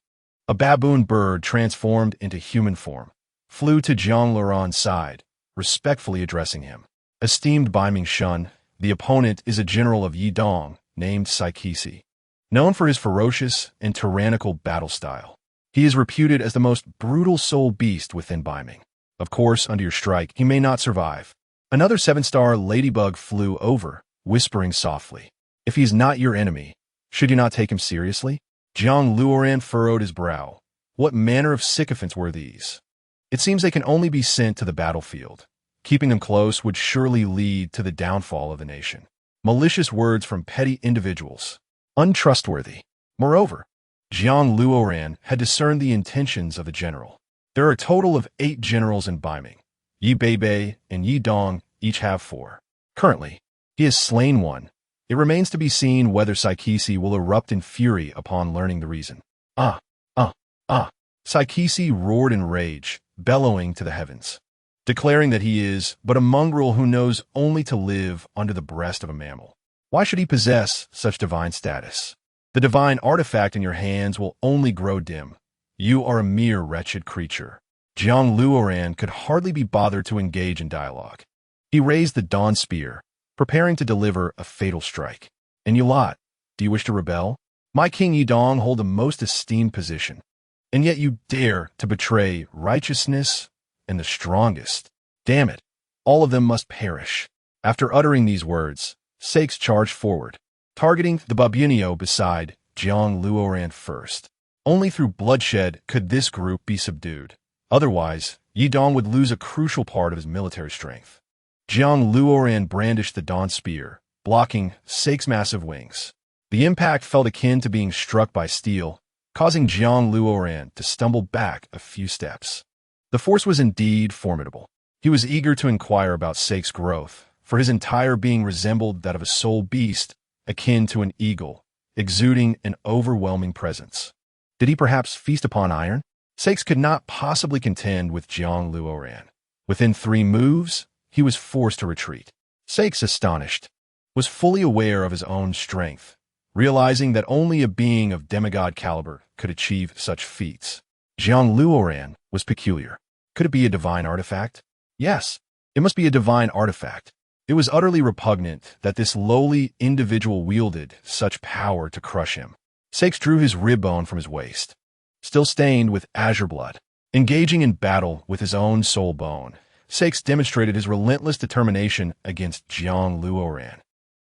a baboon bird transformed into human form, flew to Jiang Luoran's side, respectfully addressing him. Esteemed Baiming Shun, the opponent is a general of Yidong named Saikisi, known for his ferocious and tyrannical battle style. He is reputed as the most brutal soul beast within Baiming. Of course, under your strike, he may not survive. Another 7-star ladybug flew over, whispering softly. If he is not your enemy, should you not take him seriously? Jiang Luoran furrowed his brow. What manner of sycophants were these? It seems they can only be sent to the battlefield. Keeping them close would surely lead to the downfall of the nation. Malicious words from petty individuals. Untrustworthy. Moreover, Jiang Luoran had discerned the intentions of the general. There are a total of 8 generals in Baiming. Yi Beibei and Yidong each have 4. Currently, he has slain one. It remains to be seen whether Saikisi will erupt in fury upon learning the reason. Saikisi roared in rage, bellowing to the heavens, declaring that he is but a mongrel who knows only to live under the breast of a mammal. Why should he possess such divine status? The divine artifact in your hands will only grow dim. You are a mere wretched creature. Jiang Luoran could hardly be bothered to engage in dialogue. He raised the dawn spear, preparing to deliver a fatal strike. And you lot, do you wish to rebel? My king Yidong hold the most esteemed position, and yet you dare to betray righteousness and the strongest. Damn it, all of them must perish. After uttering these words, Sakes charged forward, targeting the Babunio beside Jiang Luoran first. Only through bloodshed could this group be subdued. Otherwise, Yidong would lose a crucial part of his military strength. Jiang Luoran brandished the dawn spear, blocking Sakes' massive wings. The impact felt akin to being struck by steel, causing Jiang Luoran to stumble back a few steps. The force was indeed formidable. He was eager to inquire about Sakes' growth, for his entire being resembled that of a soul beast, akin to an eagle, exuding an overwhelming presence. Did he perhaps feast upon iron? Sakes could not possibly contend with Jiang Luoran. Within 3 moves, he was forced to retreat. Sakes, astonished, was fully aware of his own strength, realizing that only a being of demigod caliber could achieve such feats. Jiang Luoran was peculiar. Could it be a divine artifact? Yes, it must be a divine artifact. It was utterly repugnant that this lowly individual wielded such power to crush him. Sakes drew his rib bone from his waist, still stained with azure blood. Engaging in battle with his own soul bone, Sakes demonstrated his relentless determination against Jiang Luoran,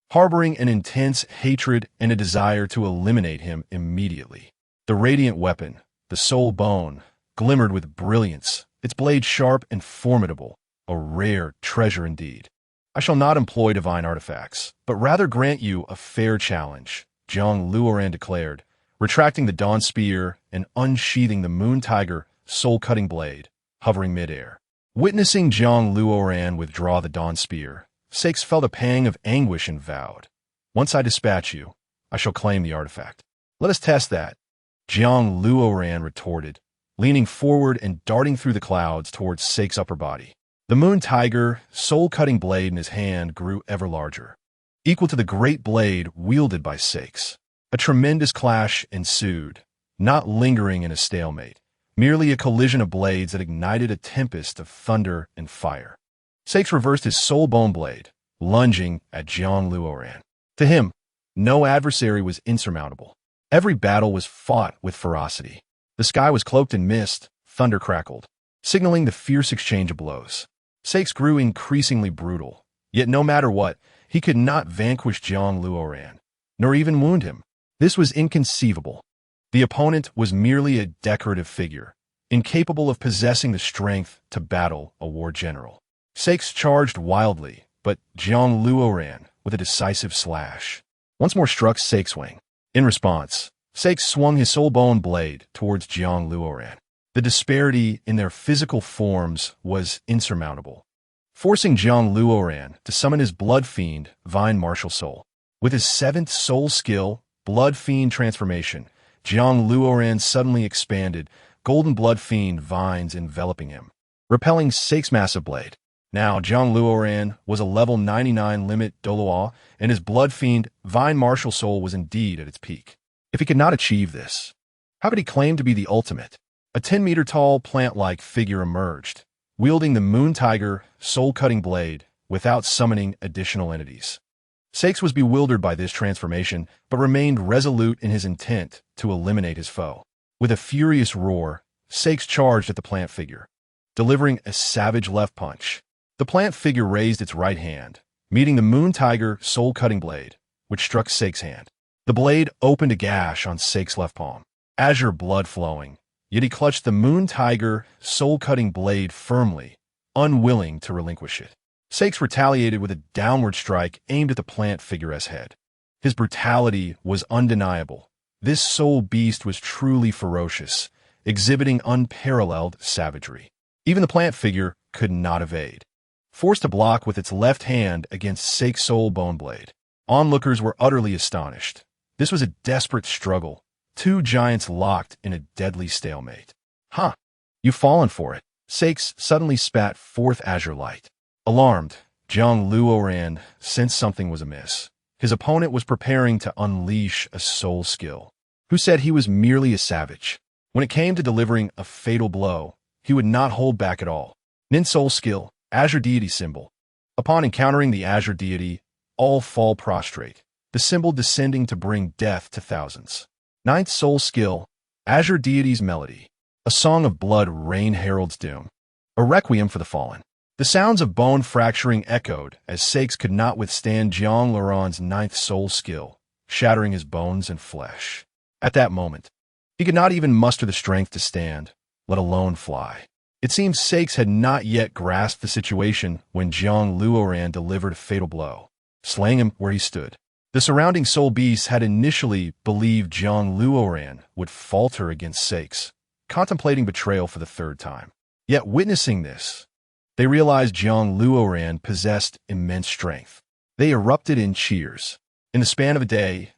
harboring an intense hatred and a desire to eliminate him immediately. The radiant weapon, the soul bone, glimmered with brilliance, its blade sharp and formidable, a rare treasure indeed. I shall not employ divine artifacts, but rather grant you a fair challenge, Jiang Luoran declared, retracting the dawn spear and unsheathing the moon tiger soul-cutting blade, hovering midair. Witnessing Jiang Luoran withdraw the dawn spear, Sakes felt a pang of anguish and vowed, "Once I dispatch you, I shall claim the artifact." "Let us test that," Jiang Luoran retorted, leaning forward and darting through the clouds towards Sakes' upper body. The moon tiger, soul-cutting blade in his hand grew ever larger, equal to the great blade wielded by Sakes. A tremendous clash ensued, not lingering in a stalemate, merely a collision of blades that ignited a tempest of thunder and fire. Sakes reversed his soul bone blade, lunging at Jiang Luoran. To him, no adversary was insurmountable. Every battle was fought with ferocity. The sky was cloaked in mist, thunder crackled, signaling the fierce exchange of blows. Sakes grew increasingly brutal, yet no matter what, he could not vanquish Jiang Luoran, nor even wound him. This was inconceivable. The opponent was merely a decorative figure, incapable of possessing the strength to battle a war general. Sakes charged wildly, but Jiang Luoran, with a decisive slash, once more struck Sakes' wing. In response, Sakes swung his soul bone blade towards Jiang Luoran. The disparity in their physical forms was insurmountable, forcing Jiang Luoran to summon his blood fiend, Vine Martial Soul. With his 7th soul skill, Blood Fiend Transformation, Jiang Luoran suddenly expanded, golden blood fiend vines enveloping him, repelling Sakes' massive blade. Now Jiang Luoran was a level 99 limit Doloa, and his blood fiend, Vine Martial Soul, was indeed at its peak. If he could not achieve this, how could he claim to be the ultimate? A 10-meter-tall plant-like figure emerged, wielding the moon tiger soul-cutting blade without summoning additional entities. Sakes was bewildered by this transformation, but remained resolute in his intent to eliminate his foe. With a furious roar, Sakes charged at the plant figure, delivering a savage left punch. The plant figure raised its right hand, meeting the moon tiger soul-cutting blade, which struck Sakes' hand. The blade opened a gash on Sakes' left palm, azure blood flowing, yet he clutched the moon tiger soul-cutting blade firmly, unwilling to relinquish it. Sakes retaliated with a downward strike aimed at the plant figure's head. His brutality was undeniable. This soul beast was truly ferocious, exhibiting unparalleled savagery. Even the plant figure could not evade. Forced to block with its left hand against Sakes' soul bone blade, onlookers were utterly astonished. This was a desperate struggle, two giants locked in a deadly stalemate. "Huh, you've fallen for it." Sakes suddenly spat forth azure light. Alarmed, Jiang Luoran sensed something was amiss. His opponent was preparing to unleash a soul skill. Who said he was merely a savage? When it came to delivering a fatal blow, he would not hold back at all. Nin soul skill, azure deity symbol. Upon encountering the azure deity, all fall prostrate, the symbol descending to bring death to thousands. 9th soul skill, azure deity's melody. A song of blood rain heralds doom. A requiem for the fallen. The sounds of bone fracturing echoed as Sakes could not withstand Jiang Luoran's 9th soul skill, shattering his bones and flesh. At that moment, he could not even muster the strength to stand, let alone fly. It seemed Sakes had not yet grasped the situation when Jiang Luoran delivered a fatal blow, slaying him where he stood. The surrounding soul beasts had initially believed Jiang Luoran would falter against Sakes, contemplating betrayal for the 3rd time. Yet witnessing this, they realized Jiang Luoran possessed immense strength. They erupted in cheers. In the span of a day,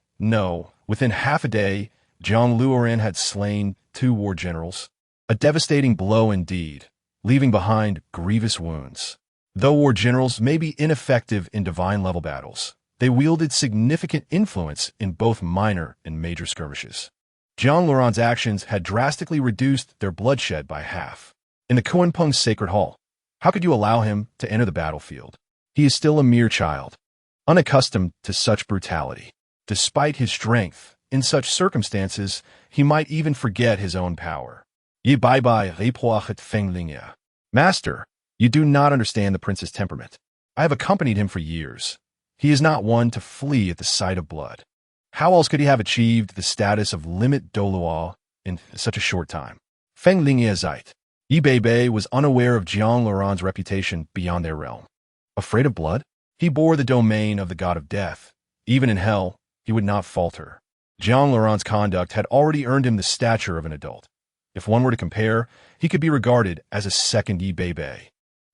within half a day, Jiang Luoran had slain 2 war generals. A devastating blow indeed, leaving behind grievous wounds. Though war generals may be ineffective in divine-level battles, they wielded significant influence in both minor and major skirmishes. Jiang Luoran's actions had drastically reduced their bloodshed by half. In the Kunpeng Sacred Hall, how could you allow him to enter the battlefield? He is still a mere child, unaccustomed to such brutality. Despite his strength, in such circumstances, he might even forget his own power. Ye bye-bye repoachet fenglingia. Master, you do not understand the prince's temperament. I have accompanied him for years. He is not one to flee at the sight of blood. How else could he have achieved the status of limit doluo in such a short time? Fenglingia Zeit. Yi Bei was unaware of Jiang Laurent's reputation beyond their realm. Afraid of blood? He bore the domain of the god of death. Even in hell, he would not falter. Jiang Laurent's conduct had already earned him the stature of an adult. If one were to compare, he could be regarded as a second Yi Bei.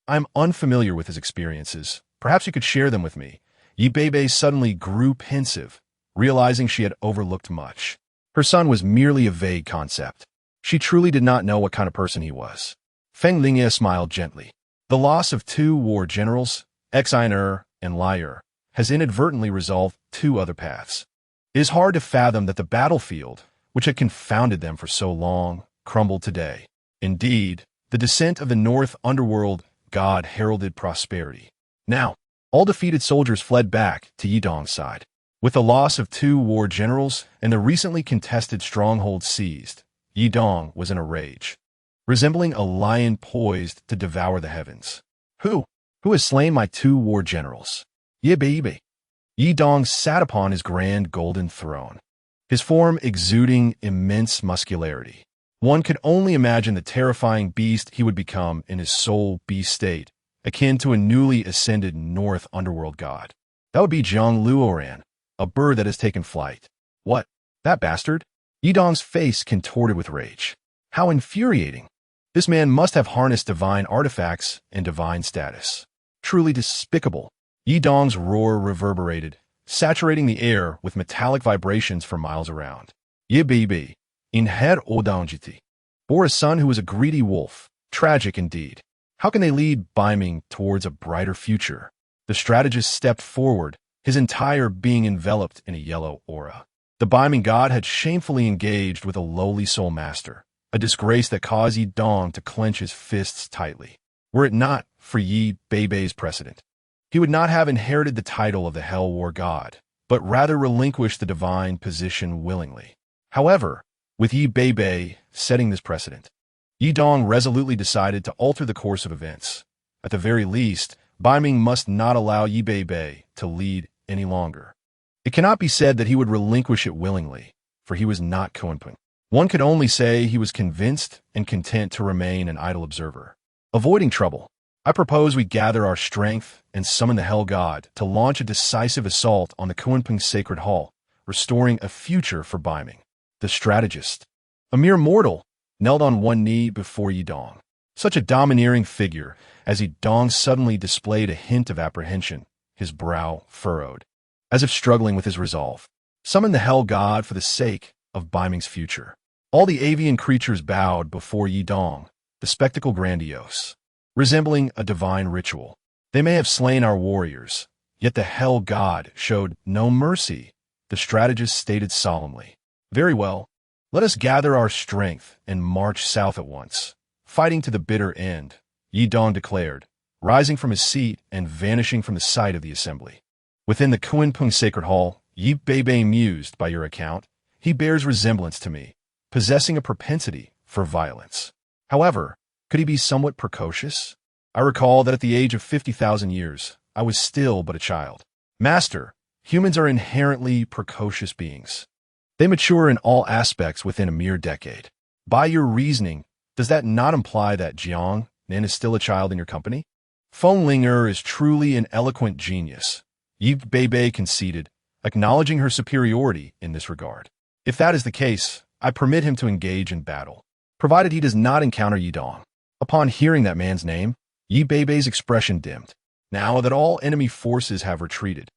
I am unfamiliar with his experiences. Perhaps you could share them with me. Yi Bei suddenly grew pensive, realizing she had overlooked much. Her son was merely a vague concept. She truly did not know what kind of person he was. Feng Lingye smiled gently. The loss of 2 war generals, Xiner and Liar, has inadvertently resolved 2 other paths. It is hard to fathom that the battlefield, which had confounded them for so long, crumbled today. Indeed, the descent of the North Underworld god heralded prosperity. Now, all defeated soldiers fled back to Yidong's side. With the loss of 2 war generals and the recently contested stronghold seized, Yidong was in a rage, resembling a lion poised to devour the heavens. Who has slain my 2 war generals? Ye Bei. Yidong sat upon his grand golden throne, his form exuding immense muscularity. One could only imagine the terrifying beast he would become in his soul beast state, akin to a newly ascended North Underworld god. That would be Zhang Luoran, a bird that has taken flight. What? That bastard? Yidong's face contorted with rage. How infuriating! This man must have harnessed divine artifacts and divine status. Truly despicable. Yidong's roar reverberated, saturating the air with metallic vibrations for miles around. Ye Bei, in Her Odangjiti, bore a son who was a greedy wolf. Tragic indeed. How can they lead Baiming towards a brighter future? The strategist stepped forward, his entire being enveloped in a yellow aura. The Baiming god had shamefully engaged with a lowly soul master, a disgrace that caused Yidong to clench his fists tightly. Were it not for Yi Bei's precedent, he would not have inherited the title of the Hell War god, but rather relinquished the divine position willingly. However, with Yi Bei setting this precedent, Yidong resolutely decided to alter the course of events. At the very least, Baiming must not allow Yi Bei to lead any longer. It cannot be said that he would relinquish it willingly, for he was not Kunpeng. One could only say he was convinced and content to remain an idle observer. Avoiding trouble, I propose we gather our strength and summon the Hell God to launch a decisive assault on the Kunpeng Sacred Hall, restoring a future for Baiming. The strategist, a mere mortal, knelt on one knee before Yidong. Such a domineering figure, as Yidong suddenly displayed a hint of apprehension, his brow furrowed, as if struggling with his resolve. Summon the Hell God for the sake of Baiming's future. All the avian creatures bowed before Yidong, the spectacle grandiose, resembling a divine ritual. They may have slain our warriors, yet the Hell God showed no mercy, the strategist stated solemnly. Very well, let us gather our strength and march south at once, fighting to the bitter end, Yidong declared, rising from his seat and vanishing from the sight of the assembly. Within the Kunpeng Sacred Hall, Yi Bei mused, by your account, he bears resemblance to me, possessing a propensity for violence. However, could he be somewhat precocious? I recall that at the age of 50,000 years, I was still but a child. Master, humans are inherently precocious beings. They mature in all aspects within a mere decade. By your reasoning, does that not imply that Jiang Nin is still a child in your company? Feng Linger is truly an eloquent genius, Yi Bei conceded, acknowledging her superiority in this regard. If that is the case, I permit him to engage in battle, provided he does not encounter Yidong. Upon hearing that man's name, Yi Bei's expression dimmed. Now that all enemy forces have retreated,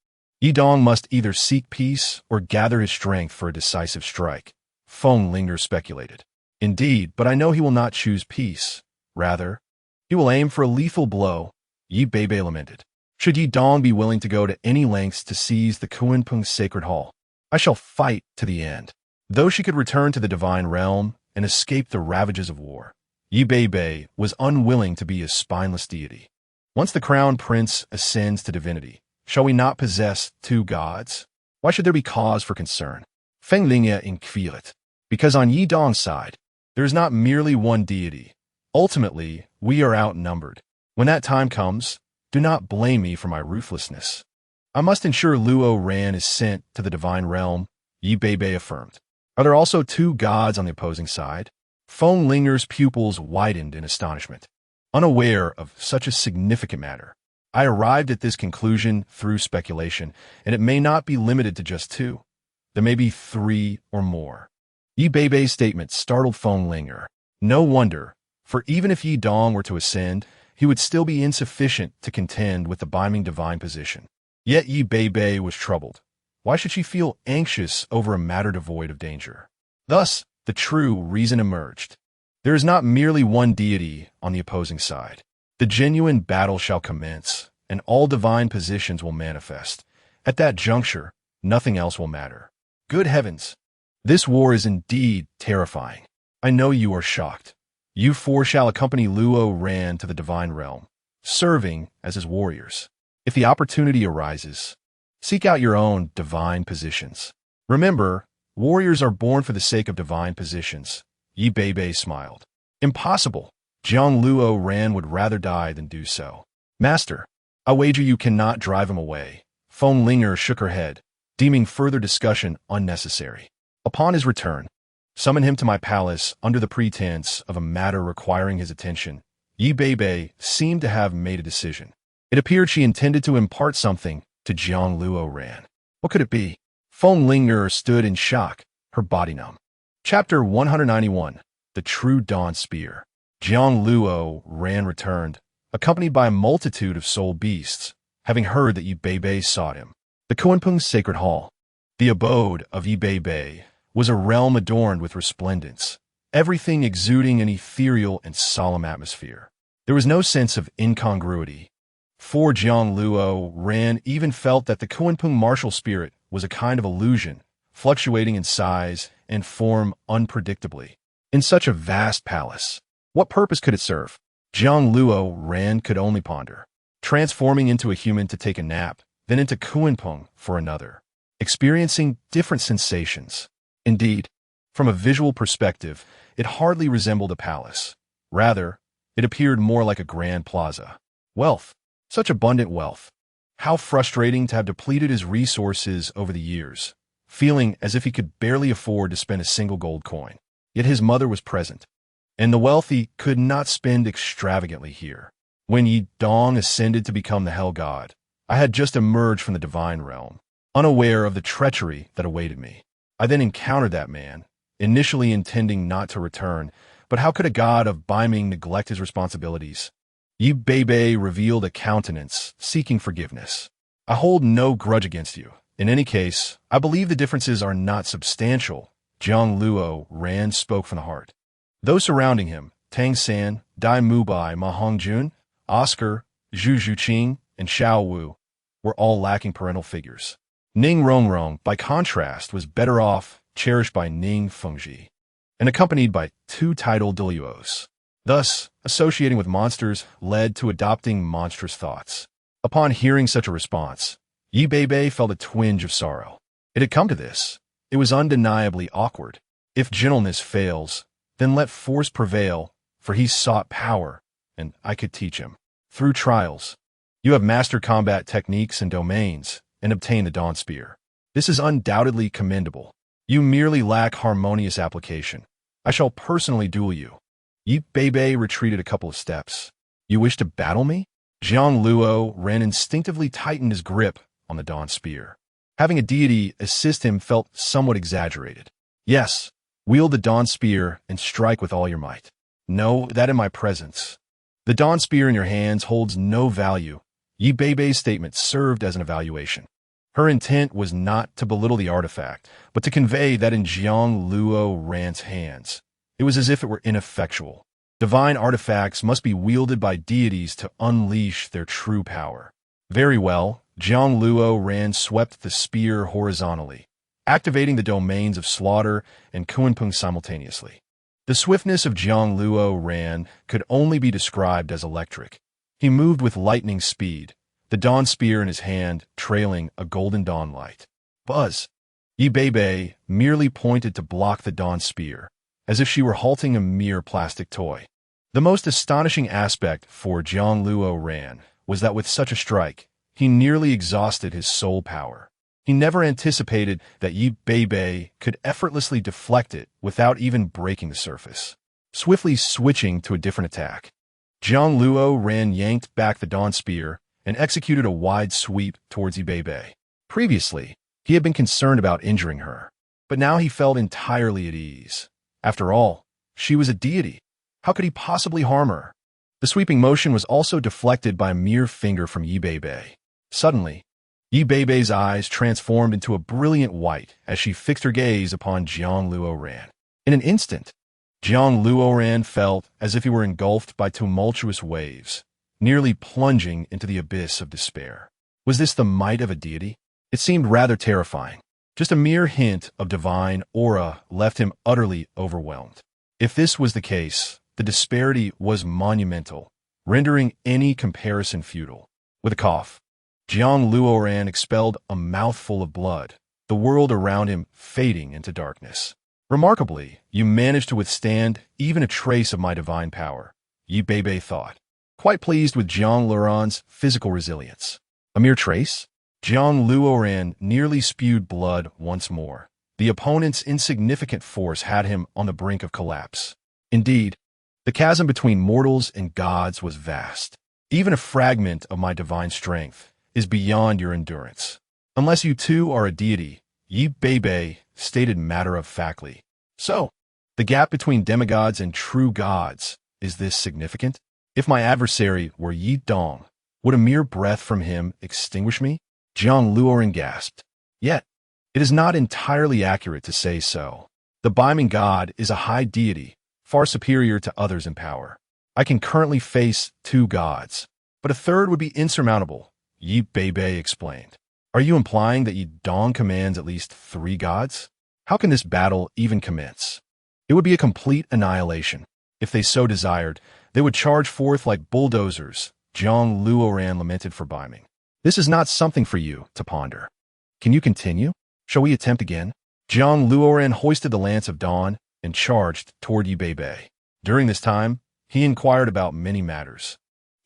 Yidong must either seek peace or gather his strength for a decisive strike, Feng Linger speculated. Indeed, but I know he will not choose peace. Rather, he will aim for a lethal blow, Yi Bei lamented. Should Yidong be willing to go to any lengths to seize the Kunpeng Sacred Hall, I shall fight to the end. Though she could return to the divine realm and escape the ravages of war, Yi Bei was unwilling to be a spineless deity. Once the crown prince ascends to divinity, shall we not possess two gods? Why should there be cause for concern? Feng Lingye inquirit. Because on Yi Dong's side, there is not merely one deity. Ultimately, we are outnumbered. When that time comes, do not blame me for my ruthlessness. I must ensure Luo Ran is sent to the divine realm, Yi Beibei affirmed. Are there also two gods on the opposing side? Feng Linger's pupils widened in astonishment. Unaware of such a significant matter, I arrived at this conclusion through speculation, and it may not be limited to just two. There may be three or more. Yi Beibei's statement startled Feng Linger. No wonder, for even if Yi Dong were to ascend, he would still be insufficient to contend with the Beiming divine position. Yet Yi Beibei was troubled. Why should she feel anxious over a matter devoid of danger? Thus, the true reason emerged. There is not merely one deity on the opposing side. The genuine battle shall commence, and all divine positions will manifest. At that juncture, nothing else will matter. Good heavens! This war is indeed terrifying. I know you are shocked. You four shall accompany Luo Ran to the divine realm, serving as his warriors. If the opportunity arises, seek out your own divine positions. Remember, warriors are born for the sake of divine positions. Yi Beibei smiled. Impossible. Jiang Luo Ran would rather die than do so. Master, I wager you cannot drive him away. Feng Linger shook her head, deeming further discussion unnecessary. Upon his return, summon him to my palace under the pretense of a matter requiring his attention. Yi Beibei seemed to have made a decision. It appeared she intended to impart something to Jiang Luo Ran. What could it be? Feng Linger stood in shock, her body numb. Chapter 191. The True Dawn Spear. Jiang Luo Ran returned, accompanied by a multitude of soul beasts, having heard that Yi Beibei sought him. The Kunpeng Sacred Hall, the abode of Yi Beibei, was a realm adorned with resplendence, everything exuding an ethereal and solemn atmosphere. There was no sense of incongruity. For Jiang Luo Ran even felt that the Kunpeng martial spirit was a kind of illusion, fluctuating in size and form unpredictably. In such a vast palace, what purpose could it serve? Jiang Luo Ran could only ponder, transforming into a human to take a nap, then into Kunpeng for another, experiencing different sensations. Indeed, from a visual perspective, it hardly resembled a palace. Rather, it appeared more like a grand plaza. Wealth, such abundant wealth. How frustrating to have depleted his resources over the years, feeling as if he could barely afford to spend a single gold coin. Yet his mother was present, and the wealthy could not spend extravagantly here. When Yi Dong ascended to become the Hell God, I had just emerged from the divine realm, unaware of the treachery that awaited me. I then encountered that man, initially intending not to return, but how could a god of Beiming neglect his responsibilities? Yi Beibei revealed a countenance, seeking forgiveness. I hold no grudge against you. In any case, I believe the differences are not substantial. Jiang Luo Ran spoke from the heart. Those surrounding him, Tang San, Dai Mubai, Ma Hongjun, Oscar, Zhu Zhuqing, and Xiao Wu, were all lacking parental figures. Ning Rongrong, by contrast, was better off, cherished by Ning Fengji, and accompanied by two titled Diluos. Thus, associating with monsters led to adopting monstrous thoughts. Upon hearing such a response, Yi Beibei felt a twinge of sorrow. It had come to this. It was undeniably awkward. If gentleness fails, then let force prevail, for he sought power, and I could teach him. Through trials, you have mastered combat techniques and domains, and obtained the Dawn Spear. This is undoubtedly commendable. You merely lack harmonious application. I shall personally duel you. Yi Beibei retreated a couple of steps. You wish to battle me? Jiang Luo Ran instinctively tightened his grip on the Dawn Spear. Having a deity assist him felt somewhat exaggerated. Yes, wield the Dawn Spear and strike with all your might. Know that in my presence. The Dawn Spear in your hands holds no value. Yi Beibei's statement served as an evaluation. Her intent was not to belittle the artifact, but to convey that in Jiang Luo Ran's hands, it was as if it were ineffectual. Divine artifacts must be wielded by deities to unleash their true power. Very well, Jiang Luo Ran swept the spear horizontally, activating the domains of slaughter and Kunpeng simultaneously. The swiftness of Jiang Luo Ran could only be described as electric. He moved with lightning speed, the dawn spear in his hand trailing a golden dawn light. Buzz! Yi Bei merely pointed to block the dawn spear, as if she were halting a mere plastic toy. The most astonishing aspect for Zhang Luoran was that with such a strike, he nearly exhausted his soul power. He never anticipated that Yi Bei could effortlessly deflect it without even breaking the surface. Swiftly switching to a different attack, Zhang Luoran yanked back the dawn spear and executed a wide sweep towards Yi Bei. Previously, he had been concerned about injuring her, but now he felt entirely at ease. After all, she was a deity. How could he possibly harm her? The sweeping motion was also deflected by a mere finger from Yi Bei. Suddenly, Yi Bei's eyes transformed into a brilliant white as she fixed her gaze upon Zhang Luoran. In an instant, Zhang Luoran felt as if he were engulfed by tumultuous waves, nearly plunging into the abyss of despair. Was this the might of a deity? It seemed rather terrifying. Just a mere hint of divine aura left him utterly overwhelmed. If this was the case, the disparity was monumental, rendering any comparison futile. With a cough, Zhang Luoran expelled a mouthful of blood, the world around him fading into darkness. Remarkably, you managed to withstand even a trace of my divine power, Yi Bei thought, quite pleased with Zhang Luoran's physical resilience. A mere trace? Zhang Luoran nearly spewed blood once more. The opponent's insignificant force had him on the brink of collapse. Indeed, the chasm between mortals and gods was vast. Even a fragment of my divine strength is beyond your endurance. Unless you too are a deity, Yi Bei stated matter-of-factly. So, the gap between demigods and true gods, is this significant? If my adversary were Yi Dong, would a mere breath from him extinguish me? Zhang Luoran gasped. Yet, it is not entirely accurate to say so. The Baiming god is a high deity, far superior to others in power. I can currently face 2 gods, but a third would be insurmountable, Yi Bei explained. Are you implying that Yi Dong commands at least 3 gods? How can this battle even commence? It would be a complete annihilation. If they so desired, they would charge forth like bulldozers, Zhang Luoran lamented for Baiming. This is not something for you to ponder. Can you continue? Shall we attempt again? Zhang Luoran hoisted the Lance of Dawn and charged toward Yi Bei. During this time, he inquired about many matters.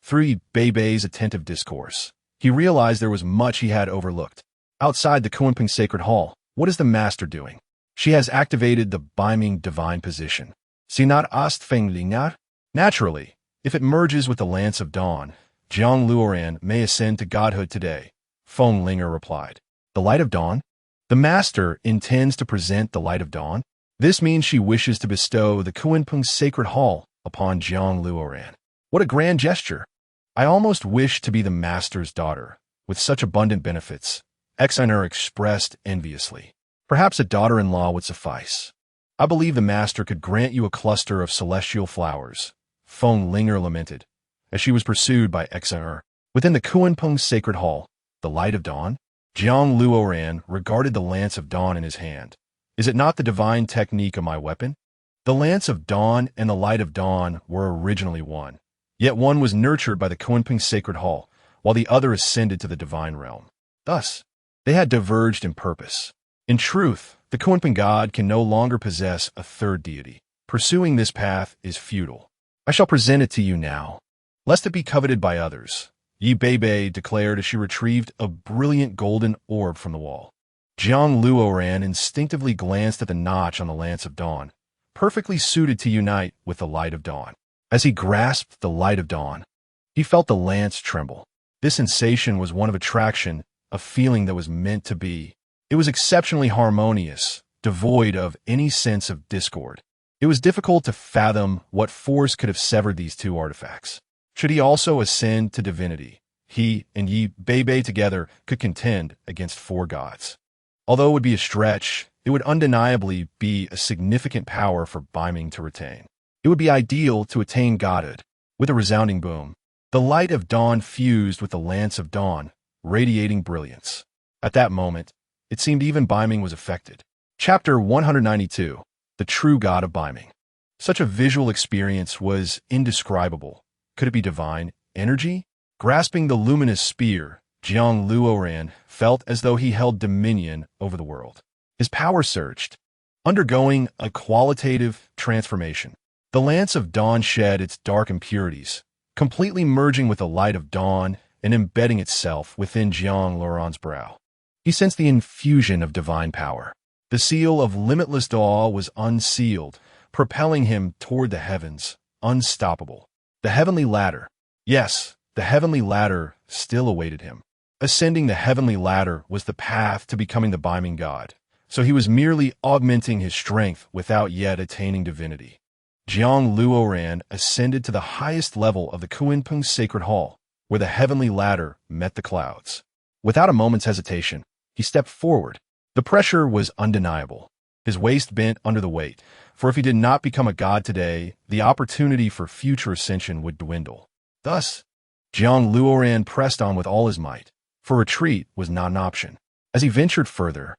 Through Yi Bei's attentive discourse, he realized there was much he had overlooked. Outside the Kunpeng Sacred Hall, what is the Master doing? She has activated the Baiming divine position. Sie not Ostfänglinger? Naturally, if it merges with the Lance of Dawn, Zhang Luoran may ascend to godhood today, Feng Linger replied. The Light of Dawn? The Master intends to present the Light of Dawn? This means she wishes to bestow the Kunpeng Sacred Hall upon Zhang Luoran. What a grand gesture! I almost wish to be the Master's daughter, with such abundant benefits, Exiner expressed enviously. Perhaps a daughter-in-law would suffice. I believe the Master could grant you a cluster of celestial flowers, Feng Linger lamented, as she was pursued by Exiner. Within the Kunpeng Sacred Hall, the Light of Dawn, Zhang Luoran regarded the Lance of Dawn in his hand. Is it not the divine technique of my weapon? The Lance of Dawn and the Light of Dawn were originally one, yet one was nurtured by the Kunpeng Sacred Hall, while the other ascended to the divine realm. Thus, they had diverged in purpose. In truth, the Kunpeng god can no longer possess a third deity. Pursuing this path is futile. I shall present it to you now, lest it be coveted by others, Yi Bei declared as she retrieved a brilliant golden orb from the wall. Zhang Luoran instinctively glanced at the notch on the Lance of Dawn, perfectly suited to unite with the Light of Dawn. As he grasped the Light of Dawn, he felt the lance tremble. This sensation was one of attraction, a feeling that was meant to be. It was exceptionally harmonious, devoid of any sense of discord. It was difficult to fathom what force could have severed these 2 artifacts. Should he also ascend to divinity, he and Yi Bei together could contend against 4 gods. Although it would be a stretch, it would undeniably be a significant power for Baiming to retain. It would be ideal to attain godhood. With a resounding boom, the Light of Dawn fused with the Lance of Dawn, radiating brilliance. At that moment, it seemed even Baiming was affected. Chapter 192, The True God of Baiming. Such a visual experience was indescribable. Could it be divine? energy? Grasping the luminous spear, Jiang Luoran felt as though he held dominion over the world. His power surged, undergoing a qualitative transformation. The lance of dawn shed its dark impurities, completely merging with the light of dawn and embedding itself within Jiang Luoran's brow. He sensed the infusion of divine power. The seal of limitless awe was unsealed, propelling him toward the heavens, unstoppable. The heavenly ladder. Yes, the heavenly ladder still awaited him. Ascending the heavenly ladder was the path to becoming the Beiming god, so he was merely augmenting his strength without yet attaining divinity. Jiang Luoran ascended to the highest level of the Kunpeng sacred hall, where the heavenly ladder met the clouds. Without a moment's hesitation, he stepped forward. The pressure was undeniable. His waist bent under the weight, for if he did not become a god today, the opportunity for future ascension would dwindle. Thus, Jiang Luoran pressed on with all his might, for retreat was not an option. As he ventured further,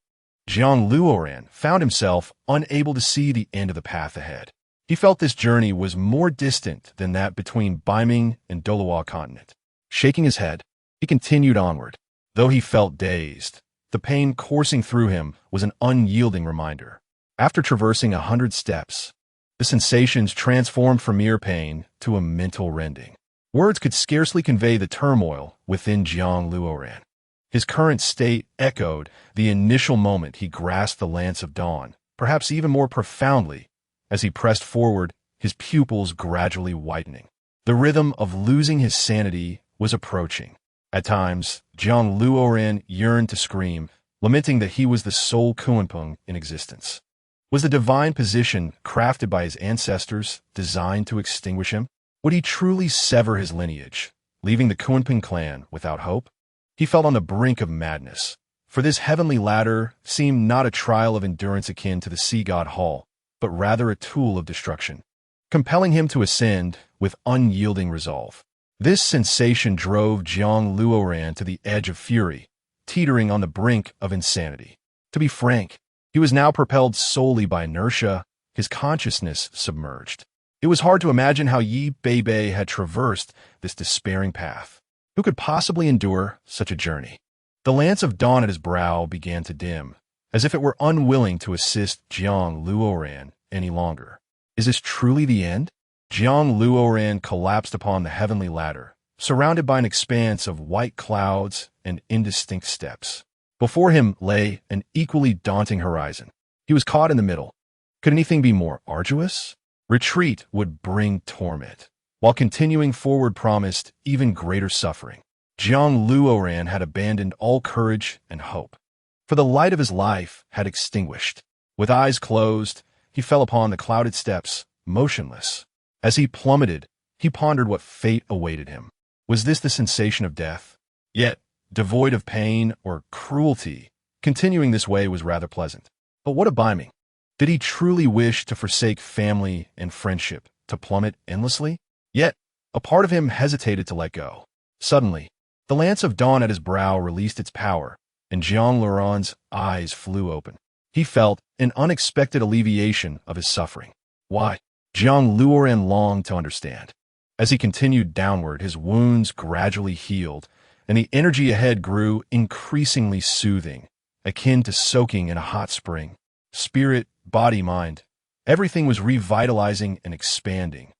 Jiang Luoran found himself unable to see the end of the path ahead. He felt this journey was more distant than that between Beiming and Doluo continent. Shaking his head, he continued onward. Though he felt dazed, the pain coursing through him was an unyielding reminder. After traversing 100 steps, the sensations transformed from mere pain to a mental rending. Words could scarcely convey the turmoil within Jiang Luoran. His current state echoed the initial moment he grasped the lance of dawn, perhaps even more profoundly. As he pressed forward, his pupils gradually widening. The rhythm of losing his sanity was approaching. At times, Jiang Luoran yearned to scream, lamenting that he was the sole Kunpeng in existence. Was the divine position crafted by his ancestors designed to extinguish him? Would he truly sever his lineage, leaving the Kunpeng clan without hope? He felt on the brink of madness, for this heavenly ladder seemed not a trial of endurance akin to the Sea God Hall, but rather a tool of destruction, compelling him to ascend with unyielding resolve. This sensation drove Jiang Luoran to the edge of fury, teetering on the brink of insanity. To be frank, he was now propelled solely by inertia, his consciousness submerged. It was hard to imagine how Yi Beibei had traversed this despairing path. Who could possibly endure such a journey? The lance of dawn at his brow began to dim, as if it were unwilling to assist Jiang Luoran any longer. Is this truly the end? Jiang Luoran collapsed upon the heavenly ladder, surrounded by an expanse of white clouds and indistinct steps. Before him lay an equally daunting horizon. He was caught in the middle. Could anything be more arduous? Retreat would bring torment, while continuing forward promised even greater suffering. Jiang Luoran had abandoned all courage and hope, for the light of his life had extinguished. With eyes closed, he fell upon the clouded steps, motionless. As he plummeted, he pondered what fate awaited him. Was this the sensation of death? Yet, devoid of pain or cruelty, continuing this way was rather pleasant. But what of Beiming? Did he truly wish to forsake family and friendship, to plummet endlessly? Yet, a part of him hesitated to let go. Suddenly, the lance of dawn at his brow released its power, and Jiang Luoran's eyes flew open. He felt an unexpected alleviation of his suffering. Why? Jiang Luoran longed to understand. As he continued downward, his wounds gradually healed, and the energy ahead grew increasingly soothing, akin to soaking in a hot spring. Spirit, body, mind, everything was revitalizing and expanding.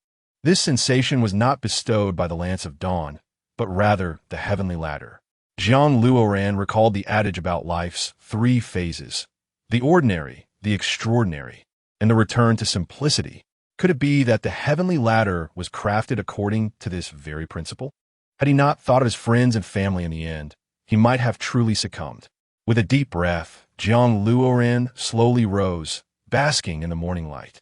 This sensation was not bestowed by the lance of dawn, but rather the heavenly ladder. Jiang Luoran recalled the adage about life's 3 phases: the ordinary, the extraordinary, and the return to simplicity. Could it be that the heavenly ladder was crafted according to this very principle? Had he not thought of his friends and family in the end, he might have truly succumbed. With a deep breath, Jiang Luoran slowly rose, basking in the morning light.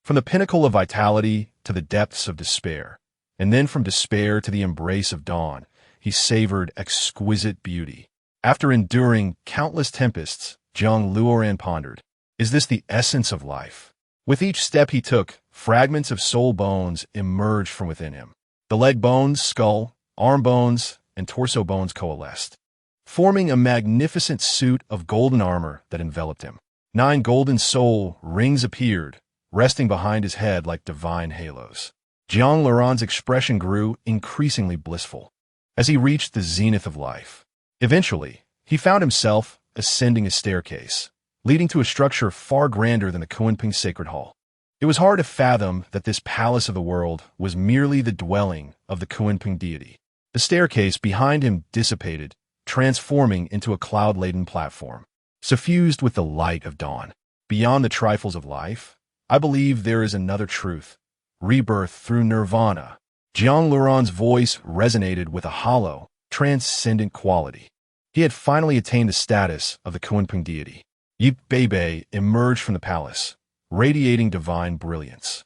From the pinnacle of vitality to the depths of despair, and then from despair to the embrace of dawn, he savored exquisite beauty. After enduring countless tempests, Jiang Luoran pondered, is this the essence of life? With each step he took, fragments of soul bones emerged from within him. The leg bones, skull, arm bones, and torso bones coalesced, forming a magnificent suit of golden armor that enveloped him. 9 golden soul rings appeared, resting behind his head like divine halos. Jiang Luoran's expression grew increasingly blissful as he reached the zenith of life. Eventually, he found himself ascending a staircase, leading to a structure far grander than the Kunpeng Sacred Hall. It was hard to fathom that this palace of the world was merely the dwelling of the Kunpeng deity. The staircase behind him dissipated, transforming into a cloud-laden platform, suffused with the light of dawn. Beyond the trifles of life, I believe there is another truth, rebirth through nirvana. Jiang Luoran's voice resonated with a hollow, transcendent quality. He had finally attained the status of the Kunpeng deity. Yi Beibei emerged from the palace, radiating divine brilliance,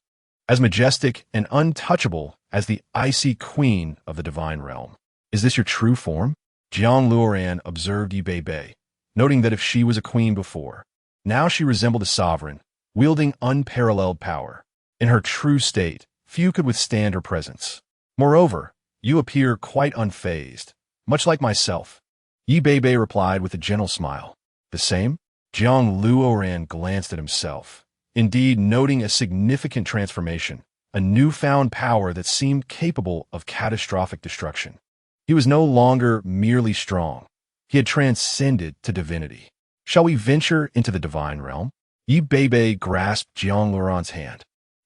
as majestic and untouchable as the icy queen of the divine realm. Is this your true form? Jiang Luoran observed Yi Beibei, noting that if she was a queen before, now she resembled a sovereign, wielding unparalleled power. In her true state, few could withstand her presence. Moreover, you appear quite unfazed, much like myself. Yi Beibei replied with a gentle smile. The same? Jiang Luoran glanced at himself, indeed noting a significant transformation, a newfound power that seemed capable of catastrophic destruction. He was no longer merely strong. He had transcended to divinity. Shall we venture into the divine realm? Yi Beibei grasped Jiang Luoran's hand,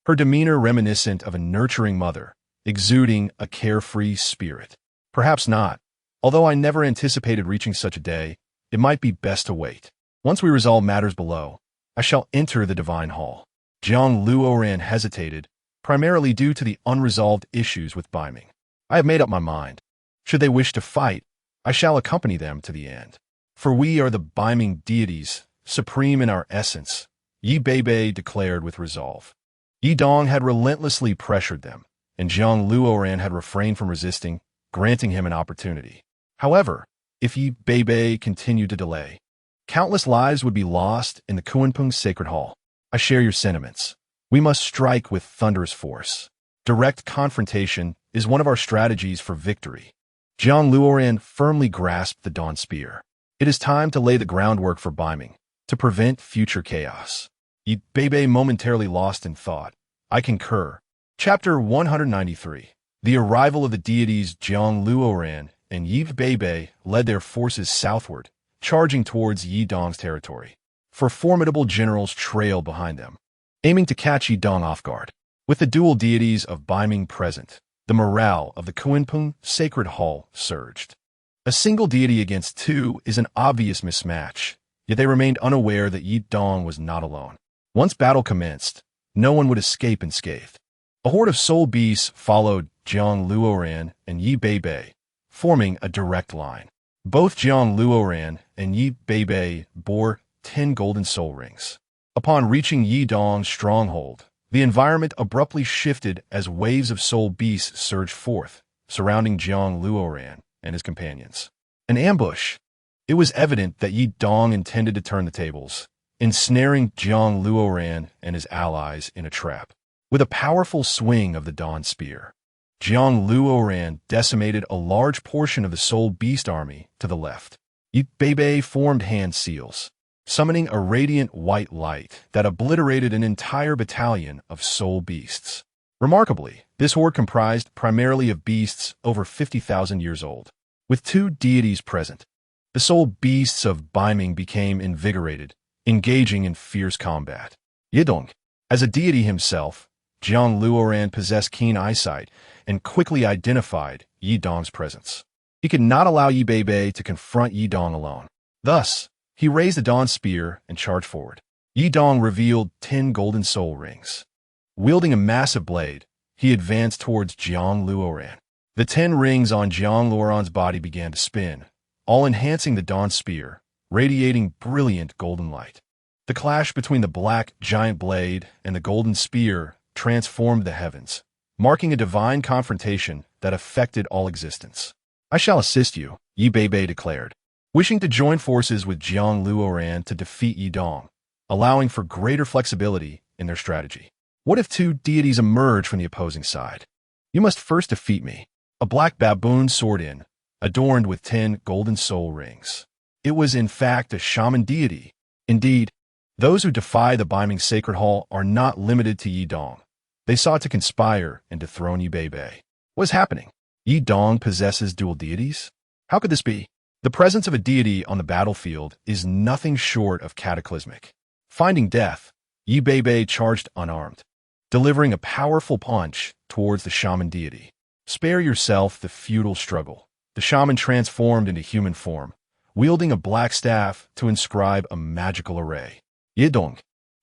her demeanor reminiscent of a nurturing mother, exuding a carefree spirit. Perhaps not. Although I never anticipated reaching such a day, it might be best to wait. Once we resolve matters below, I shall enter the divine hall. Jiang Luoran hesitated, primarily due to the unresolved issues with Baiming. I have made up my mind. Should they wish to fight, I shall accompany them to the end. For we are the Baiming deities, supreme in our essence, Yi Beibei declared with resolve. Yi Dong had relentlessly pressured them, and Jiang Luoran had refrained from resisting, granting him an opportunity. However, if Yi Beibei continued to delay, countless lives would be lost in the Kunpeng Sacred Hall. I share your sentiments. We must strike with thunderous force. Direct confrontation is one of our strategies for victory. Jiang Luoran firmly grasped the Dawn Spear. It is time to lay the groundwork for Baiming, to prevent future chaos. Yi Beibei momentarily lost in thought. I concur. Chapter 193. The arrival of the deities. Jiang Luoran and Yi Beibei led their forces southward, charging towards Yi Dong's territory. Four formidable generals trailed behind them, aiming to catch Yi Dong off guard. With the dual deities of Baiming present, the morale of the Kunpeng Sacred Hall surged. A single deity against two is an obvious mismatch, yet they remained unaware that Yi Dong was not alone. Once battle commenced, no one would escape unscathed. A horde of soul beasts followed Jiang Luoran and Yi Beibei, forming a direct line. Both Jiang Luoran and Yi Beibei bore 10 golden soul rings. Upon reaching Yi Dong's stronghold, the environment abruptly shifted as waves of soul beasts surged forth, surrounding Jiang Luoran and his companions. An ambush. It was evident that Yi Dong intended to turn the tables, ensnaring Jiang Luoran and his allies in a trap. With a powerful swing of the Dawn Spear, Jiang Luoran decimated a large portion of the Soul Beast army to the left. Yi Beibei formed hand seals, summoning a radiant white light that obliterated an entire battalion of soul beasts. Remarkably, this horde comprised primarily of beasts over 50,000 years old. With two deities present, the soul beasts of Baiming became invigorated, engaging in fierce combat. Yidong, as a deity himself, Jiang Luoran possessed keen eyesight and quickly identified Yi Dong's presence. He could not allow Yi Beibei to confront Yi Dong alone. Thus, he raised the Dawn Spear and charged forward. Yi Dong revealed 10 golden soul rings. Wielding a massive blade, he advanced towards Jiang Luoran. The 10 rings on Jiang Luoran's body began to spin, all enhancing the Dawn Spear, radiating brilliant golden light. The clash between the black giant blade and the golden spear transformed the heavens, marking a divine confrontation that affected all existence. I shall assist you, Yi Beibei declared, wishing to join forces with Jiang Luoran to defeat Yi Dong, allowing for greater flexibility in their strategy. What if two deities emerge from the opposing side? You must first defeat me. A black baboon soared in, adorned with 10 golden soul rings. It was in fact a shaman deity. Indeed, those who defy the Baiming Sacred Hall are not limited to Yi Dong. They sought to conspire and dethrone Yi Bei. What is happening? Yi Dong possesses dual deities? How could this be? The presence of a deity on the battlefield is nothing short of cataclysmic. Finding death, Yi Bei charged unarmed, delivering a powerful punch towards the shaman deity. Spare yourself the futile struggle. The shaman transformed into human form, wielding a black staff to inscribe a magical array. Yi Dong,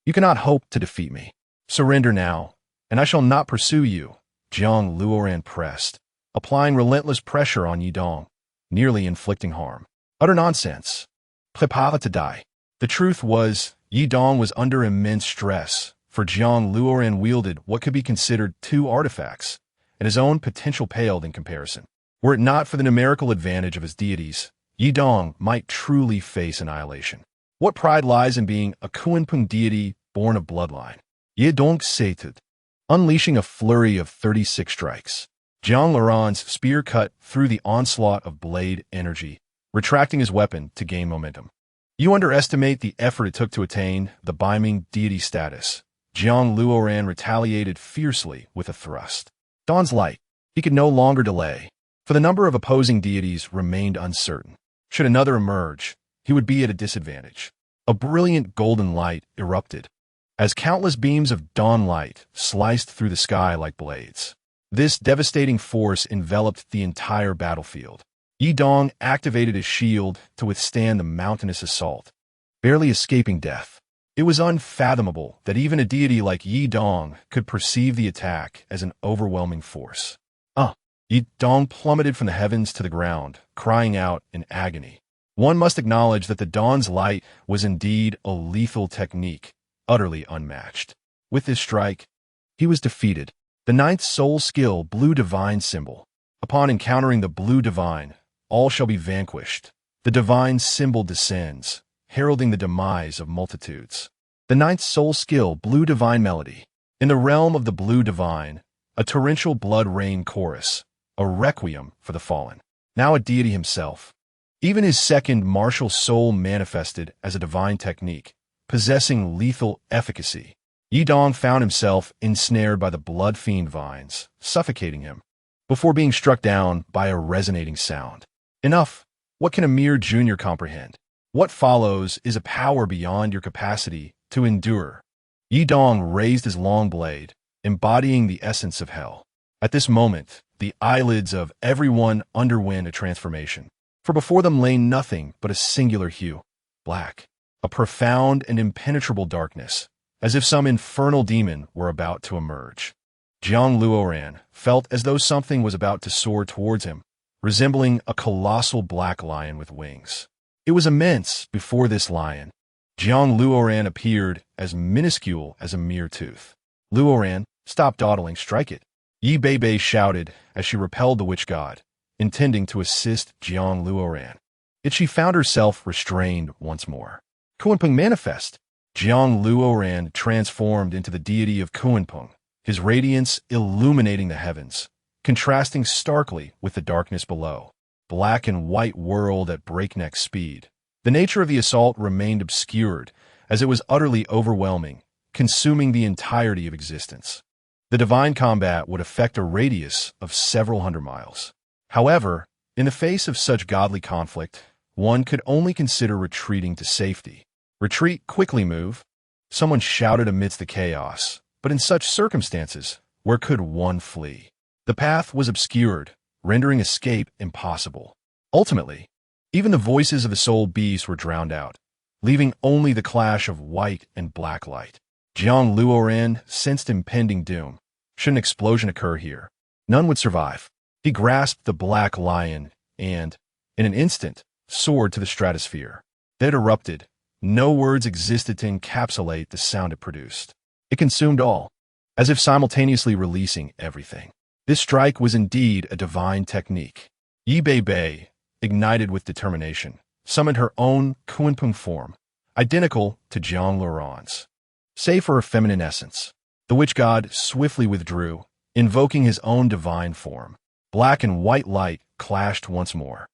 you cannot hope to defeat me. Surrender now, and I shall not pursue you. Jiang Luoran pressed, applying relentless pressure on Yi Dong, nearly inflicting harm. Utter nonsense. Prepare to die. The truth was, Yi Dong was under immense stress, for Jiang Luoran wielded what could be considered two artifacts, and his own potential paled in comparison. Were it not for the numerical advantage of his deities, Yi Dong might truly face annihilation. What pride lies in being a Kunpeng deity born of bloodline? Yi Dong sated, unleashing a flurry of 36 strikes. Jiang Luoran's spear cut through the onslaught of blade energy, retracting his weapon to gain momentum. You underestimate the effort it took to attain the Beiming deity status. Jiang Luoran retaliated fiercely with a thrust. Dawn's light. He could no longer delay, for the number of opposing deities remained uncertain. Should another emerge, he would be at a disadvantage. A brilliant golden light erupted, as countless beams of dawn light sliced through the sky like blades. This devastating force enveloped the entire battlefield. Yi Dong activated his shield to withstand the mountainous assault, barely escaping death. It was unfathomable that even a deity like Yi Dong could perceive the attack as an overwhelming force. Yi Dong plummeted from the heavens to the ground, crying out in agony. One must acknowledge that the dawn's light was indeed a lethal technique, utterly unmatched. With this strike, he was defeated. The ninth soul skill, Blue Divine symbol. Upon encountering the Blue Divine, all shall be vanquished. The divine symbol descends, heralding the demise of multitudes. The ninth soul skill, Blue Divine melody. In the realm of the Blue Divine, a torrential blood rain chorus, a requiem for the fallen. Now a deity himself. Even his second martial soul manifested as a divine technique, possessing lethal efficacy. Yi Dong found himself ensnared by the blood fiend vines, suffocating him, before being struck down by a resonating sound. Enough! What can a mere junior comprehend? What follows is a power beyond your capacity to endure. Yi Dong raised his long blade, embodying the essence of hell. At this moment, the eyelids of everyone underwent a transformation, for before them lay nothing but a singular hue, black, a profound and impenetrable darkness, as if some infernal demon were about to emerge. Jiang Luoran felt as though something was about to soar towards him, resembling a colossal black lion with wings. It was immense before this lion. Jiang Luoran appeared as minuscule as a mere tooth. Luoran, stop dawdling, strike it. Yi Bei shouted as she repelled the witch god, intending to assist Jiang Luoran. Yet she found herself restrained once more. Kunpeng manifest. Jiang Luoran transformed into the deity of Kunpeng, his radiance illuminating the heavens, contrasting starkly with the darkness below. Black and white whirled at breakneck speed. The nature of the assault remained obscured, as it was utterly overwhelming, consuming the entirety of existence. The divine combat would affect a radius of several hundred miles. However, in the face of such godly conflict, one could only consider retreating to safety. Retreat, quickly move. Someone shouted amidst the chaos, but in such circumstances, where could one flee? The path was obscured, rendering escape impossible. Ultimately, even the voices of the soul beasts were drowned out, leaving only the clash of white and black light. Jiang Luoran sensed impending doom. Should an explosion occur here, none would survive. He grasped the black lion and, in an instant, soared to the stratosphere. It erupted. No words existed to encapsulate the sound it produced. It consumed all, as if simultaneously releasing everything. This strike was indeed a divine technique. Yi Bei, ignited with determination, summoned her own Kunpeng form, identical to Jiang Luoran's. Save for her feminine essence, the witch god swiftly withdrew, invoking his own divine form. Black and white light clashed once more,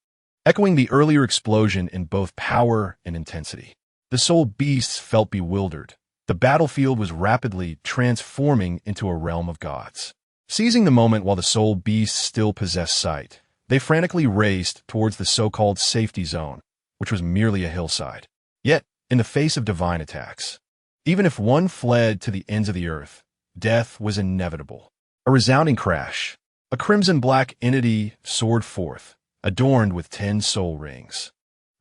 echoing the earlier explosion in both power and intensity. The soul beasts felt bewildered, The battlefield was rapidly transforming into a realm of gods. Seizing the moment while the soul beasts still possessed sight, they frantically raced towards the so-called safety zone, which was merely a hillside. Yet, in the face of divine attacks, even if one fled to the ends of the earth, death was inevitable. A resounding crash. A crimson-black entity soared forth, adorned with 10 soul rings,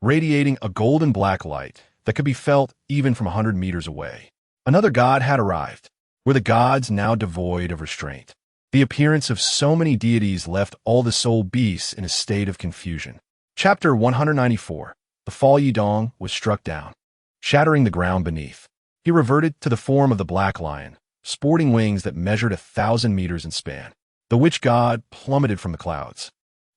radiating a golden-black light that could be felt even from 100 meters away. Another god had arrived. Were the gods now devoid of restraint? The appearance of so many deities left all the soul beasts in a state of confusion. Chapter 194. The Fall Yidong was struck down, shattering the ground beneath. He reverted to the form of the black lion, sporting wings that measured 1,000 meters in span. The witch god plummeted from the clouds,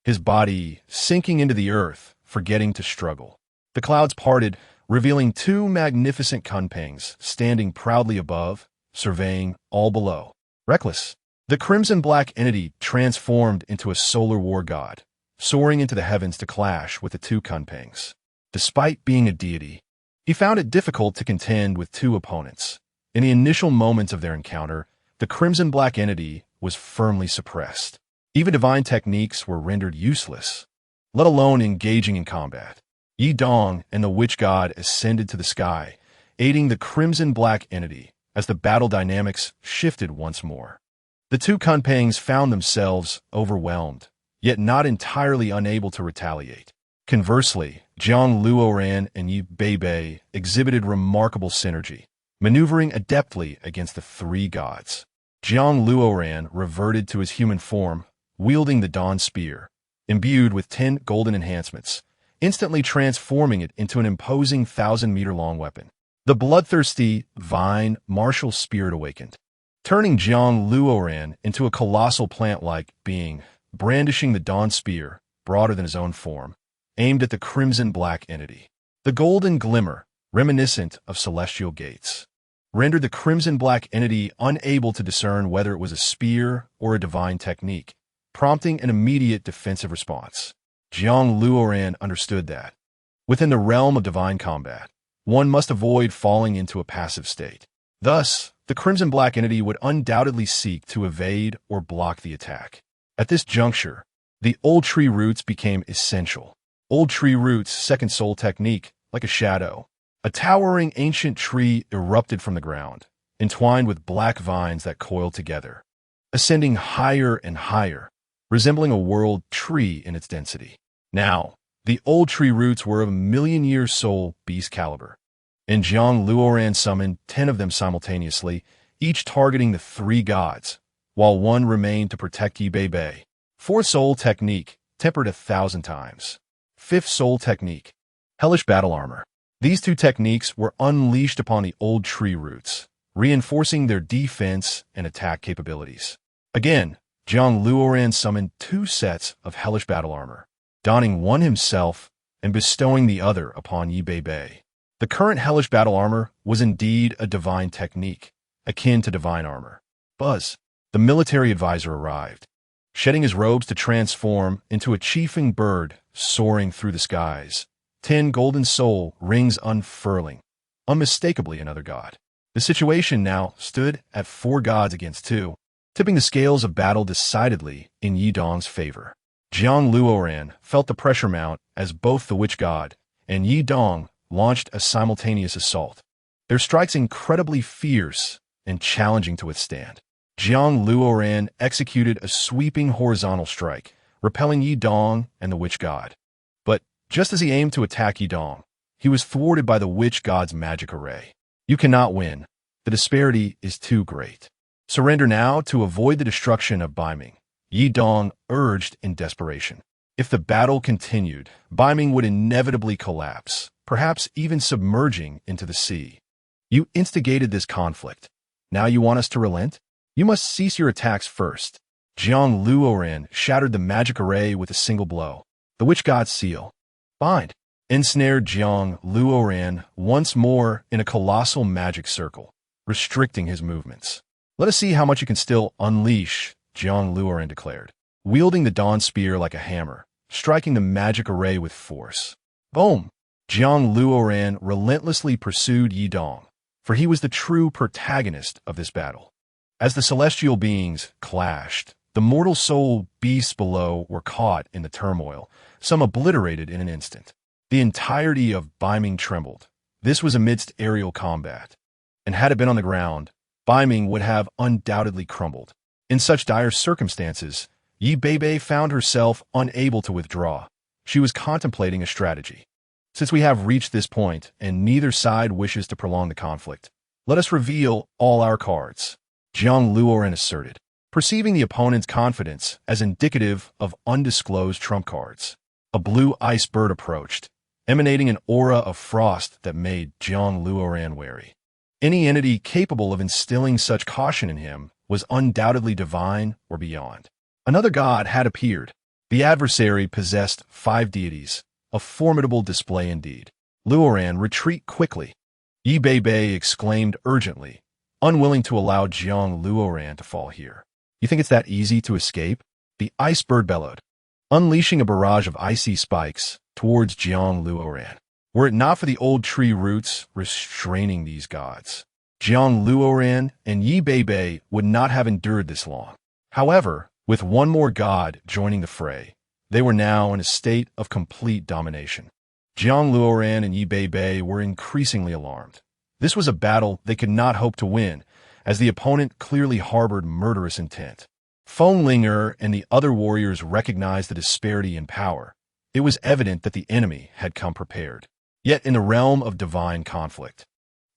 his body sinking into the earth, forgetting to struggle. The clouds parted, revealing 2 magnificent Kunpengs standing proudly above, surveying all below. Reckless, the crimson-black entity transformed into a solar war god, soaring into the heavens to clash with the 2 Kunpengs. Despite being a deity, he found it difficult to contend with 2 opponents. In the initial moments of their encounter, the crimson-black entity was firmly suppressed. Even divine techniques were rendered useless, let alone engaging in combat. Yidong and the witch god ascended to the sky, aiding the crimson-black entity as the battle dynamics shifted once more. The 2 Kunpengs found themselves overwhelmed, yet not entirely unable to retaliate. Conversely, Jiang Luoran and Yi Beibei exhibited remarkable synergy, maneuvering adeptly against the 3 gods. Jiang Luoran reverted to his human form, wielding the Dawn Spear, imbued with 10 golden enhancements, instantly transforming it into an imposing 1,000-meter-long weapon. The bloodthirsty, vine, martial spirit awakened, turning Jiang Luoran into a colossal plant-like being, brandishing the Dawn Spear, broader than his own form, aimed at the crimson-black entity. The golden glimmer, reminiscent of celestial gates, rendered the crimson-black entity unable to discern whether it was a spear or a divine technique, prompting an immediate defensive response. Jiang Luoran understood that, within the realm of divine combat, one must avoid falling into a passive state. Thus, the crimson-black entity would undoubtedly seek to evade or block the attack. At this juncture, the old tree roots became essential. Old tree roots' second soul technique, like a shadow. A towering ancient tree erupted from the ground, entwined with black vines that coiled together, ascending higher and higher, resembling a world tree in its density. Now, the old tree roots were of a million-year soul beast caliber, and Jiang Luoran summoned 10 of them simultaneously, each targeting the 3 gods, while one remained to protect Yi Beibei. 4th soul technique, tempered 1,000 times. 5th soul technique, hellish battle armor. These 2 techniques were unleashed upon the old tree roots, reinforcing their defense and attack capabilities. Again, Jiang Luoran summoned 2 sets of hellish battle armor, donning one himself and bestowing the other upon Yi Beibei. The current hellish battle armor was indeed a divine technique, akin to divine armor. Buzz, the military advisor, arrived, shedding his robes to transform into a chiefing bird soaring through the skies, 10 golden soul rings unfurling, unmistakably another god. The situation now stood at 4 gods against 2, tipping the scales of battle decidedly in Yidong's favor. Jiang Luoran felt the pressure mount as both the witch god and Yidong launched a simultaneous assault, their strikes incredibly fierce and challenging to withstand. Jiang Luoran executed a sweeping horizontal strike, repelling Yidong and the witch god. But just as he aimed to attack Yidong, he was thwarted by the witch god's magic array. You cannot win. The disparity is too great. Surrender now to avoid the destruction of Baiming, Yidong urged in desperation. If the battle continued, Baiming would inevitably collapse, perhaps even submerging into the sea. You instigated this conflict. Now you want us to relent? You must cease your attacks first. Jiang Luoran shattered the magic array with a single blow. The witch god's seal. Bind. Ensnared Jiang Luoran once more in a colossal magic circle, restricting his movements. Let us see how much you can still unleash, Jiang Luoran declared, wielding the Dawn Spear like a hammer, striking the magic array with force. Boom! Jiang Luoran relentlessly pursued Yidong, for he was the true protagonist of this battle. As the celestial beings clashed, the mortal soul beasts below were caught in the turmoil, some obliterated in an instant. The entirety of Baiming trembled. This was amidst aerial combat, and had it been on the ground, Baiming would have undoubtedly crumbled. In such dire circumstances, Yi Beibei found herself unable to withdraw. She was contemplating a strategy. Since we have reached this point, and neither side wishes to prolong the conflict, let us reveal all our cards, Jiang Luoren asserted, perceiving the opponent's confidence as indicative of undisclosed trump cards. A blue ice bird approached, emanating an aura of frost that made Jiang Luoren wary. Any entity capable of instilling such caution in him was undoubtedly divine or beyond. Another god had appeared. The adversary possessed 5 deities, a formidable display indeed. Luoren, retreat quickly, Yi Beibei exclaimed urgently, unwilling to allow Jiang Luoren to fall here. You think it's that easy to escape? The ice bird bellowed, unleashing a barrage of icy spikes towards Jiang Luoren. Were it not for the old tree roots restraining these gods, Jiang Luoren and Yi Beibei would not have endured this long. However, with one more god joining the fray, they were now in a state of complete domination. Jiang Luoren and Yi Beibei were increasingly alarmed. This was a battle they could not hope to win, as the opponent clearly harbored murderous intent. Feng Linger and the other warriors recognized the disparity in power. It was evident that the enemy had come prepared. Yet in the realm of divine conflict,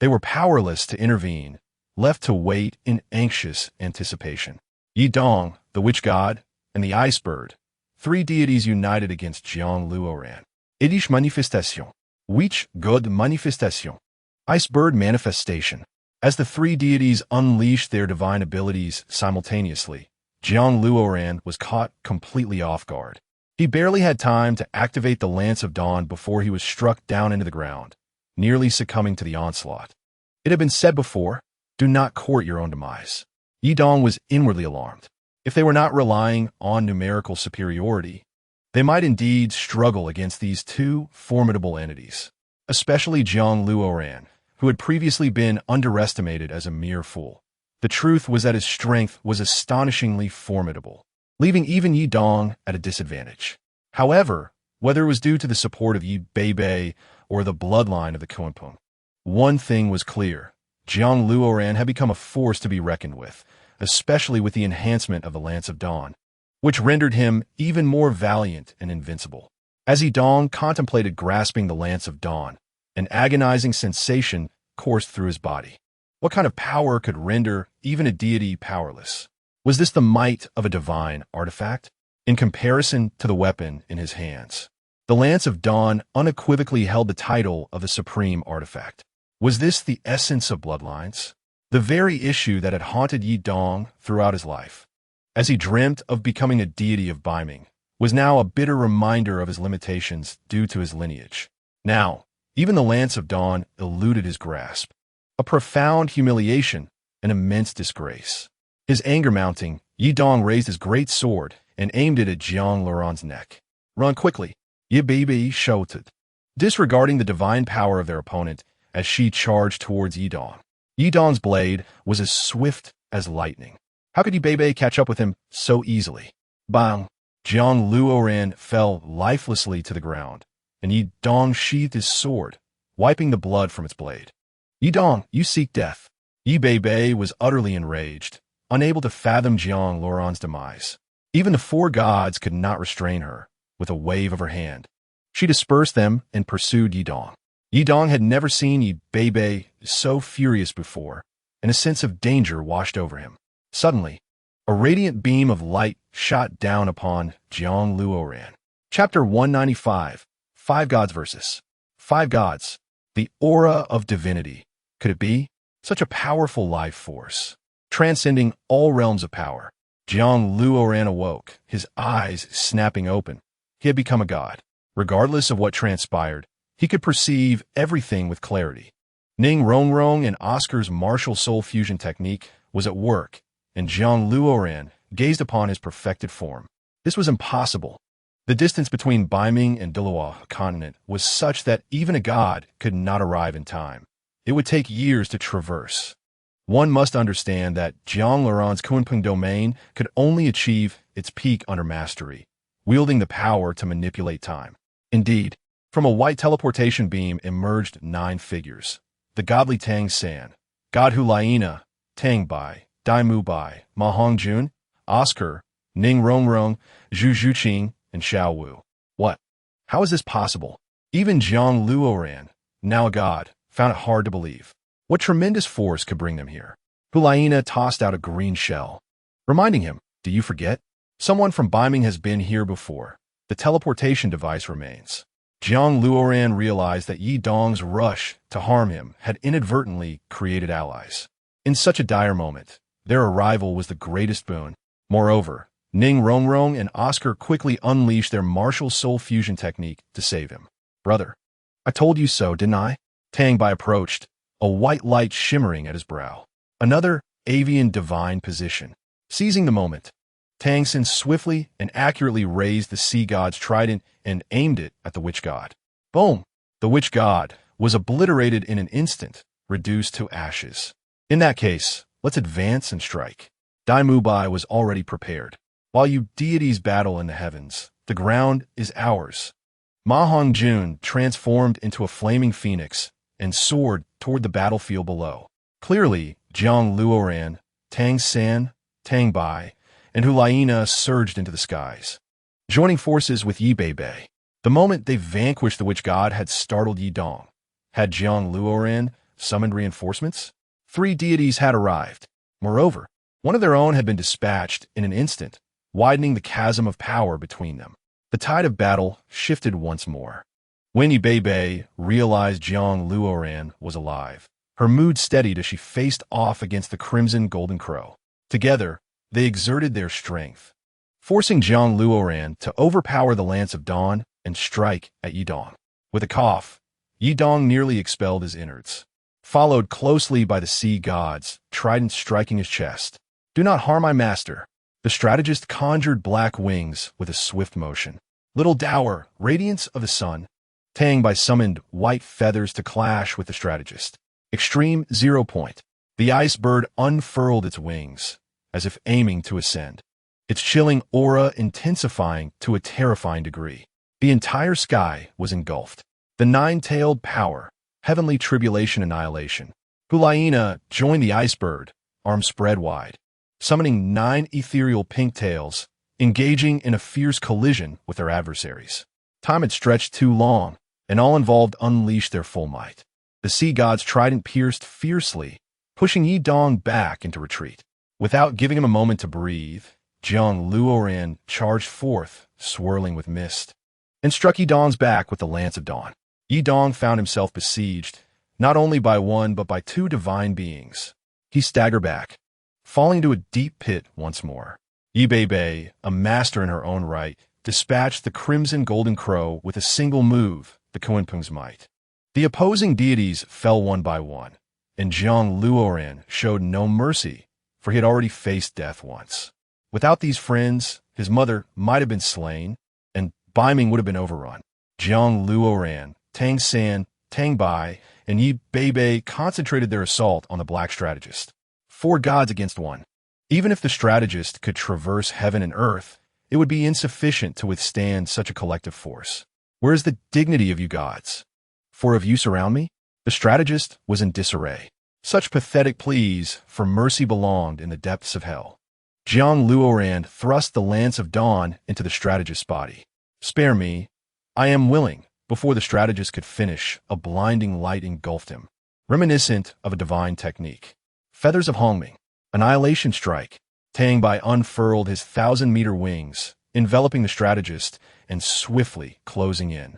they were powerless to intervene, left to wait in anxious anticipation. Yi Dong, the witch god, and the ice bird, 3 deities united against Jiang Luoren. Idish manifestation. Witch god manifestation. Ice bird manifestation. As the 3 deities unleashed their divine abilities simultaneously, Jiang Luoren was caught completely off guard. He barely had time to activate the Lance of Dawn before he was struck down into the ground, nearly succumbing to the onslaught. It had been said before, do not court your own demise. Yi Dong was inwardly alarmed. If they were not relying on numerical superiority, they might indeed struggle against these 2 formidable entities, especially Jiang Luoren, who had previously been underestimated as a mere fool. The truth was that his strength was astonishingly formidable, leaving even Yi Dong at a disadvantage. However, whether it was due to the support of Yi Beibei or the bloodline of the Kunpeng, one thing was clear. Jiang Luoren had become a force to be reckoned with, especially with the enhancement of the Lance of Dawn, which rendered him even more valiant and invincible. As Yi Dong contemplated grasping the Lance of Dawn, an agonizing sensation coursed through his body. What kind of power could render even a deity powerless? Was this the might of a divine artifact? In comparison to the weapon in his hands, the Lance of Dawn unequivocally held the title of a supreme artifact. Was this the essence of bloodlines? The very issue that had haunted Yi Dong throughout his life, as he dreamt of becoming a deity of Baiming, was now a bitter reminder of his limitations due to his lineage. Now, even the Lance of Dawn eluded his grasp. A profound humiliation, an immense disgrace. His anger mounting, Yi Dong raised his great sword and aimed it at Jiang Luoren's neck. Run quickly, Yi Beibei shouted, disregarding the divine power of their opponent as she charged towards Yi Dong. Yi Dong's blade was as swift as lightning. How could Yi Beibei catch up with him so easily? Bang! Jiang Luoren fell lifelessly to the ground, and Yi Dong sheathed his sword, wiping the blood from its blade. Yi Dong, you seek death. Yi Beibei was utterly enraged, unable to fathom Jiang Luoren's demise. Even the 4 gods could not restrain her. With a wave of her hand, she dispersed them and pursued Yi Dong. Yi Dong had never seen Yi Beibei so furious before, and a sense of danger washed over him. Suddenly, a radiant beam of light shot down upon Jiang Luoren. Chapter 195, 5 Gods versus 5 Gods. The aura of divinity. Could it be? Such a powerful life force, transcending all realms of power. Jiang Luoren awoke, his eyes snapping open. He had become a god. Regardless of what transpired, he could perceive everything with clarity. Ning Rongrong and Oscar's martial soul fusion technique was at work, and Jiang Luoren gazed upon his perfected form. This was impossible. The distance between Baiming and Dulua continent was such that even a god could not arrive in time. it would take years to traverse. One must understand that Jiang Luoran's Kunpeng domain could only achieve its peak under mastery, wielding the power to manipulate time. Indeed, from a white teleportation beam emerged 9 figures. The godly Tang San, God Hulaina, Tang Bai, Dai Mu Bai, Ma Hongjun, Oscar, Ning Rongrong, Zhu Zhuqing, and Xiao Wu. What? How is this possible? Even Jiang Luoran, now a god, found it hard to believe. What tremendous force could bring them here? Hulaina tossed out a green shell, reminding him, do you forget? Someone from Beiming has been here before. The teleportation device remains. Jiang Luoran realized that Yi Dong's rush to harm him had inadvertently created allies. In such a dire moment, their arrival was the greatest boon. Moreover, Ning Rongrong and Oscar quickly unleashed their martial soul fusion technique to save him. Brother, I told you so, didn't I? Tang Bai approached, a white light shimmering at his brow. Another avian divine position. Seizing the moment, Tang San swiftly and accurately raised the sea god's trident and aimed it at the witch god. Boom! The witch god was obliterated in an instant, reduced to ashes. In that case, let's advance and strike. Dai Mu Bai was already prepared. While you deities battle in the heavens, the ground is ours. Ma Hongjun transformed into a flaming phoenix and soared toward the battlefield below. Clearly, Jiang Luoran, Tang San, Tang Bai, and Hulaina surged into the skies, joining forces with Yi Beibei. The moment they vanquished the witch god had startled Yi Dong. Had Jiang Luoran summoned reinforcements? 3 deities had arrived. Moreover, one of their own had been dispatched in an instant, widening the chasm of power between them. The tide of battle shifted once more. When Yi Beibei realized Jiang Luoran was alive, her mood steadied as she faced off against the Crimson Golden Crow. Together, they exerted their strength, forcing Jiang Luoran to overpower the Lance of Dawn and strike at Yi Dong. With a cough, Yi Dong nearly expelled his innards, followed closely by the sea god's trident striking his chest. Do not harm my master. The strategist conjured black wings with a swift motion. Little dower, radiance of the sun. Tang Bai summoned white feathers to clash with the strategist. Extreme 0 point. The ice bird unfurled its wings, as if aiming to ascend, its chilling aura intensifying to a terrifying degree. The entire sky was engulfed. The 9-tailed power, heavenly tribulation annihilation. Hulaina joined the ice bird, arms spread wide, summoning 9 ethereal pink tails, engaging in a fierce collision with their adversaries. Time had stretched too long, and all involved unleashed their full might. The sea god's trident pierced fiercely, pushing Yi Dong back into retreat. Without giving him a moment to breathe, Jiang Luoran charged forth, swirling with mist, and struck Yi Dong's back with the Lance of Dawn. Yi Dong found himself besieged, not only by one but by 2 divine beings. He staggered back, falling into a deep pit once more. Yi Beibei, a master in her own right, dispatched the Crimson Golden Crow with a single move, the Kunpeng's might. The opposing deities fell one by one, and Jiang Luoran showed no mercy, for he had already faced death once. Without these friends, his mother might have been slain, and Beiming would have been overrun. Jiang Luoran, Tang San, Tang Bai, and Yi Beibei concentrated their assault on the black strategist. 4 gods against 1. Even if the strategist could traverse heaven and earth, it would be insufficient to withstand such a collective force. Where is the dignity of you gods? For if you surround me? The strategist was in disarray. Such pathetic pleas for mercy belonged in the depths of hell. Jiang Luoran thrust the Lance of Dawn into the strategist's body. Spare me. I am willing. Before the strategist could finish, a blinding light engulfed him, reminiscent of a divine technique. Feathers of Hongming. Annihilation strike. Tang Bai unfurled his 1,000-meter wings, enveloping the strategist and swiftly closing in.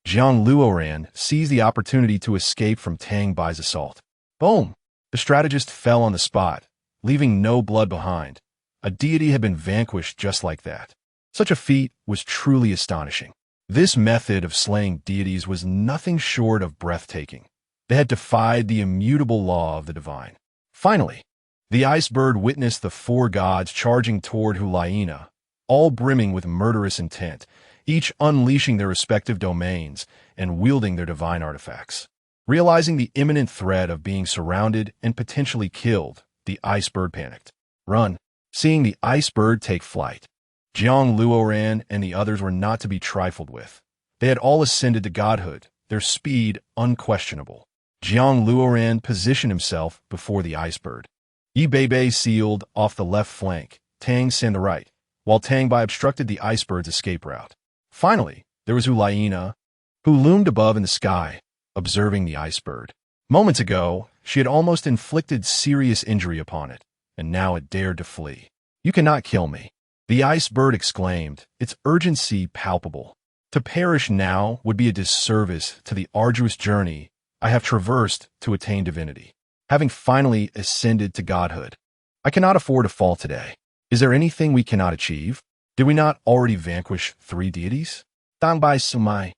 Jiang Luoran seized the opportunity to escape from Tang Bai's assault. Boom! The strategist fell on the spot, leaving no blood behind. A deity had been vanquished just like that. Such a feat was truly astonishing. This method of slaying deities was nothing short of breathtaking. They had defied the immutable law of the divine. Finally, the ice bird witnessed the 4 gods charging toward Hulaina, all brimming with murderous intent, each unleashing their respective domains and wielding their divine artifacts. Realizing the imminent threat of being surrounded and potentially killed, the ice bird panicked. Run! Seeing the ice bird take flight, Jiang Luoran and the others were not to be trifled with. They had all ascended to godhood, their speed unquestionable. Jiang Luoran positioned himself before the ice bird. Yi Beibei sealed off the left flank, Tang Sin the right, while Tang Bai obstructed the ice bird's escape route. Finally, there was Hulaina, who loomed above in the sky, observing the ice bird. Moments ago, she had almost inflicted serious injury upon it, and now it dared to flee. "You cannot kill me," the ice bird exclaimed, its urgency palpable. "To perish now would be a disservice to the arduous journey I have traversed to attain divinity. Having finally ascended to godhood, I cannot afford to fall today. Is there anything we cannot achieve? Did we not already vanquish 3 deities?" Tang Bai Sumai.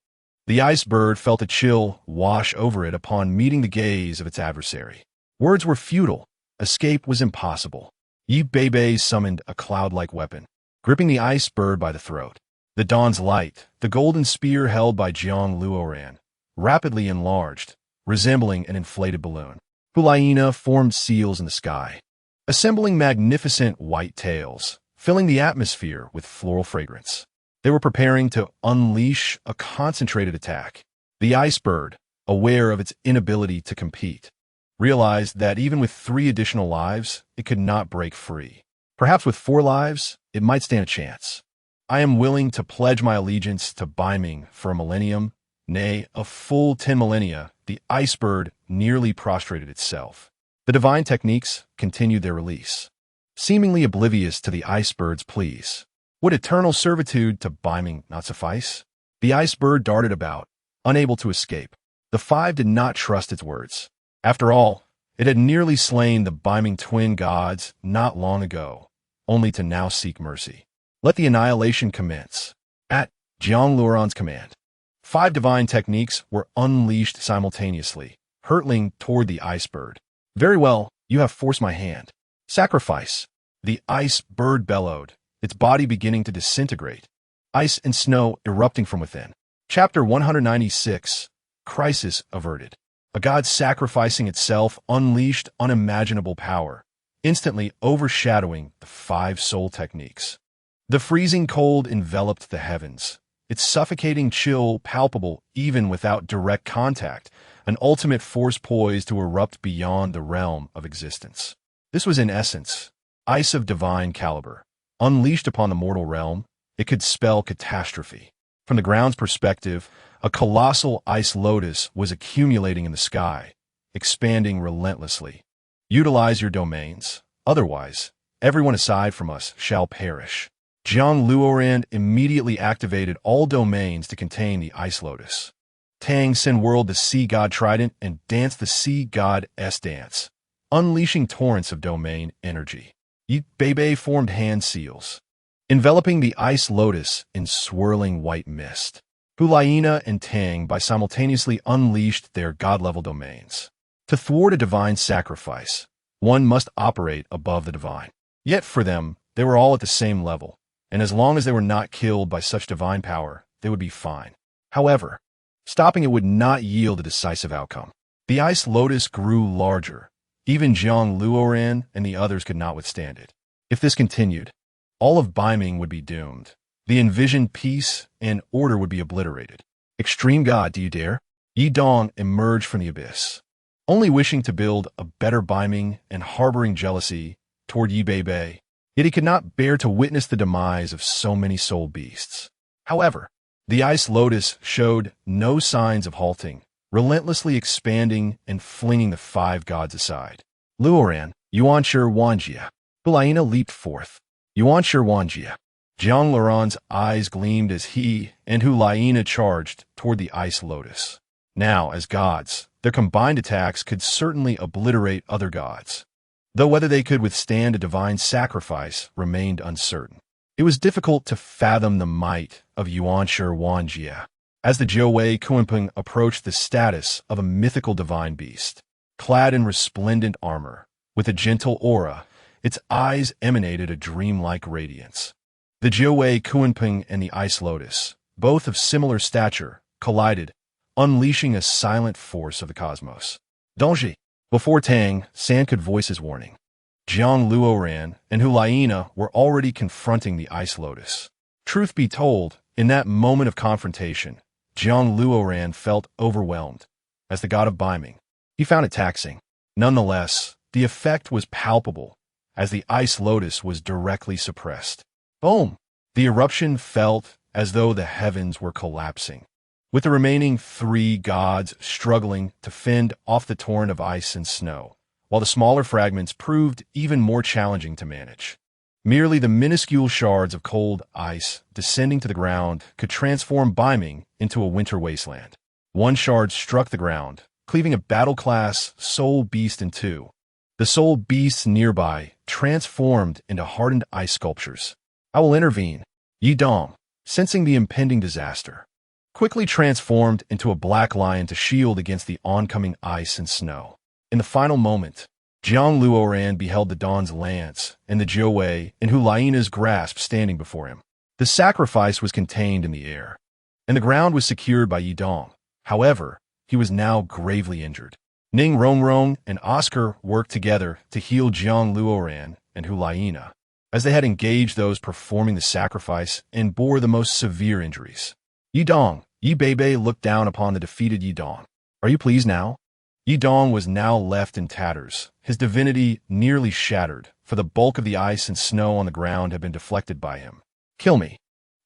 The ice bird felt a chill wash over it upon meeting the gaze of its adversary. Words were futile. Escape was impossible. Yi Beibei summoned a cloud-like weapon, gripping the ice bird by the throat. The dawn's light, the golden spear held by Jiang Luoran, rapidly enlarged, resembling an inflated balloon. Hulaina formed seals in the sky, assembling magnificent white tails, filling the atmosphere with floral fragrance. They were preparing to unleash a concentrated attack. The ice bird, aware of its inability to compete, realized that even with 3 additional lives, it could not break free. Perhaps with 4 lives, it might stand a chance. "I am willing to pledge my allegiance to Baiming for a millennium, nay, a full 10 millennia." The ice bird nearly prostrated itself. The divine techniques continued their release, seemingly oblivious to the ice bird's pleas. Would eternal servitude to Baiming not suffice? The ice bird darted about, unable to escape. The 5 did not trust its words. After all, it had nearly slain the Baiming twin gods not long ago, only to now seek mercy. Let the annihilation commence. At Jiang Luoran's command, 5 divine techniques were unleashed simultaneously, hurtling toward the ice bird. "Very well, you have forced my hand. Sacrifice!" The ice bird bellowed, its body beginning to disintegrate, ice and snow erupting from within. Chapter 196, Crisis Averted. A god sacrificing itself unleashed unimaginable power, instantly overshadowing the 5 soul techniques. The freezing cold enveloped the heavens, its suffocating chill palpable even without direct contact, an ultimate force poised to erupt beyond the realm of existence. This was in essence ice of divine caliber. Unleashed upon the mortal realm, it could spell catastrophe. From the ground's perspective, a colossal ice lotus was accumulating in the sky, expanding relentlessly. "Utilize your domains, otherwise, everyone aside from us shall perish." Jiang Luoran immediately activated all domains to contain the ice lotus. Tang Sin whirled the sea god trident and danced the sea god S-dance, unleashing torrents of domain energy. Yi Beibei formed hand seals, enveloping the ice lotus in swirling white mist. Hulaina and Tang Bai simultaneously unleashed their god-level domains. To thwart a divine sacrifice, one must operate above the divine. Yet for them, they were all at the same level, and as long as they were not killed by such divine power, they would be fine. However, stopping it would not yield a decisive outcome. The ice lotus grew larger. Even Jiang Luoran and the others could not withstand it. If this continued, all of Baiming would be doomed. The envisioned peace and order would be obliterated. "Extreme God, do you dare?" Yi Dong emerged from the abyss, only wishing to build a better Baiming and harboring jealousy toward Yi Beibei. Yet he could not bear to witness the demise of so many soul beasts. However, the ice lotus showed no signs of halting, relentlessly expanding and flinging the 5 gods aside. "Luoran, Yuanshi Wanjia." Hulaina leaped forth. "Yuanshi Wanjia." Jiang Luoran's eyes gleamed as he and Hulaina charged toward the ice lotus. Now, as gods, their combined attacks could certainly obliterate other gods, though whether they could withstand a divine sacrifice remained uncertain. It was difficult to fathom the might of Yuanshi Wanjia, as the GodlyMutated approached the status of a mythical divine beast. Clad in resplendent armor, with a gentle aura, its eyes emanated a dreamlike radiance. The GodlyMutated and the ice lotus, both of similar stature, collided, unleashing a silent force of the cosmos. Donji. Before Tang San could voice his warning, Jiang Luoran and Hulaina were already confronting the Ice Lotus. Truth be told, in that moment of confrontation, Jiang Luoran felt overwhelmed. As the god of Biming, he found it taxing. Nonetheless, the effect was palpable, as the Ice Lotus was directly suppressed. Boom! The eruption felt as though the heavens were collapsing, with the remaining 3 gods struggling to fend off the torrent of ice and snow, while the smaller fragments proved even more challenging to manage. Merely the minuscule shards of cold ice descending to the ground could transform Biming into a winter wasteland. One shard struck the ground, cleaving a battle-class soul beast in 2. The soul beasts nearby transformed into hardened ice sculptures. I will intervene. Yi Dong, sensing the impending disaster, quickly transformed into a black lion to shield against the oncoming ice and snow. In the final moment, Jiang Luoran beheld the Dawn's lance and the Jiuwei in Hulaina's grasp standing before him. The sacrifice was contained in the air, and the ground was secured by Yi Dong. However, he was now gravely injured. Ning Rongrong and Oscar worked together to heal Jiang Luoran and Hulaina, as they had engaged those performing the sacrifice and bore the most severe injuries. Yi Dong, Yi Beibei looked down upon the defeated Yi Dong. Are you pleased now? Yi Dong was now left in tatters, his divinity nearly shattered, for the bulk of the ice and snow on the ground had been deflected by him. Kill me.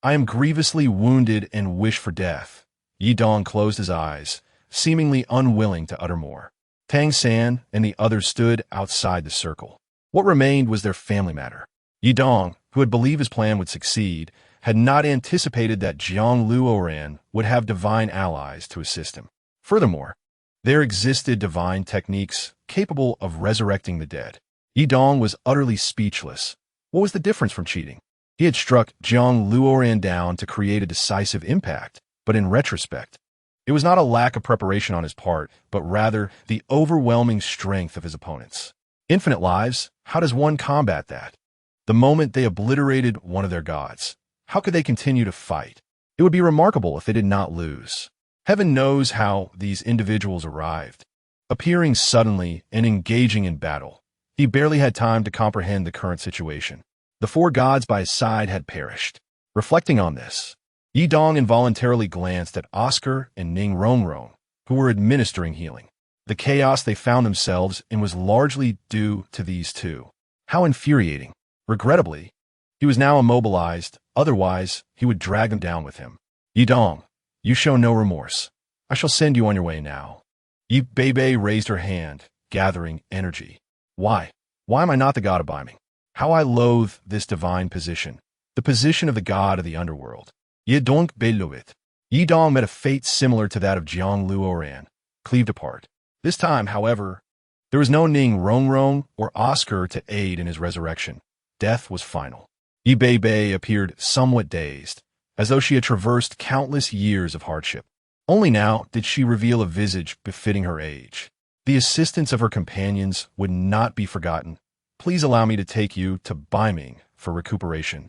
I am grievously wounded and wish for death. Yi Dong closed his eyes, seemingly unwilling to utter more. Tang San and the others stood outside the circle. What remained was their family matter. Yi Dong, who had believed his plan would succeed, had not anticipated that Jiang Luoran would have divine allies to assist him. Furthermore, there existed divine techniques capable of resurrecting the dead. Yi Dong was utterly speechless. What was the difference from cheating? He had struck Jiang Luoran down to create a decisive impact, but in retrospect, it was not a lack of preparation on his part, but rather the overwhelming strength of his opponents. Infinite lives, how does one combat that? The moment they obliterated one of their gods, how could they continue to fight? It would be remarkable if they did not lose. Heaven knows how these individuals arrived, appearing suddenly and engaging in battle. He barely had time to comprehend the current situation. The 4 gods by his side had perished. Reflecting on this, Yi Dong involuntarily glanced at Oscar and Ning Rongrong, who were administering healing. The chaos they found themselves in was largely due to these 2. How infuriating. Regrettably, he was now immobilized, otherwise he would drag them down with him. Yi Dong, you show no remorse. I shall send you on your way now. Yi Beibei raised her hand, gathering energy. Why? Why am I not the god of Biming? How I loathe this divine position, the position of the god of the underworld. Yi Dong Beiluit. Yi Dong met a fate similar to that of Jiang Luoran, cleaved apart. This time, however, there was no Ning Rongrong or Oscar to aid in his resurrection. Death was final. Yi Beibei appeared somewhat dazed, as though she had traversed countless years of hardship. Only now did she reveal a visage befitting her age. The assistance of her companions would not be forgotten. Please allow me to take you to Biming for recuperation.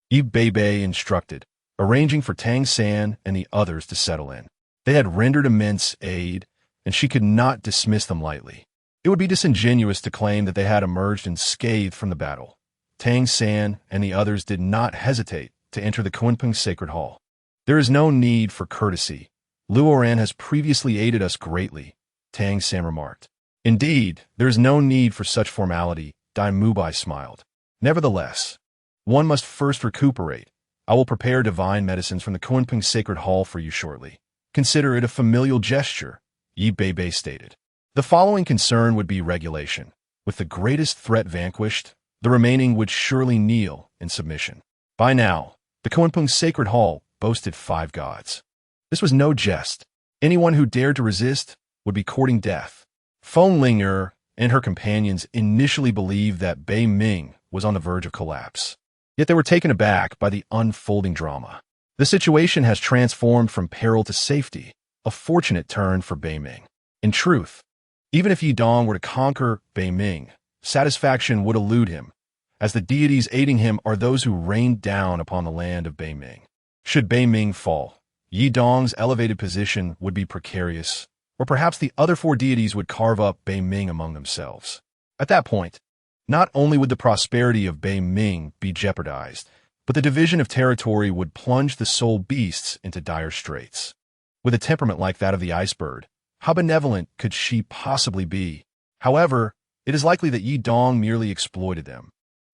Yi Beibei instructed, arranging for Tang San and the others to settle in. They had rendered immense aid, and she could not dismiss them lightly. It would be disingenuous to claim that they had emerged unscathed from the battle. Tang San and the others did not hesitate to enter the Kunpeng Sacred Hall. There is no need for courtesy. Luoran has previously aided us greatly, Tang San remarked. Indeed, there is no need for such formality, Dai Mubai smiled. Nevertheless, one must first recuperate. I will prepare divine medicines from the Kunpeng Sacred Hall for you shortly. Consider it a familial gesture, Yi Beibei stated. The following concern would be regulation. With the greatest threat vanquished, the remaining would surely kneel in submission. By now, the Kunpeng Sacred Hall boasted 5 gods. This was no jest. Anyone who dared to resist would be courting death. Feng Ling'er and her companions initially believed that Bei Ming was on the verge of collapse. Yet they were taken aback by the unfolding drama. The situation has transformed from peril to safety, a fortunate turn for Bei Ming. In truth, even if Yi Dong were to conquer Bei Ming, satisfaction would elude him, as the deities aiding him are those who rained down upon the land of Bei Ming. Should Bei Ming fall, Yi Dong's elevated position would be precarious, or perhaps the other four deities would carve up Bei Ming among themselves. At that point, not only would the prosperity of Bei Ming be jeopardized, but the division of territory would plunge the soul beasts into dire straits. With a temperament like that of the ice bird, how benevolent could she possibly be? However, it is likely that Yi Dong merely exploited them,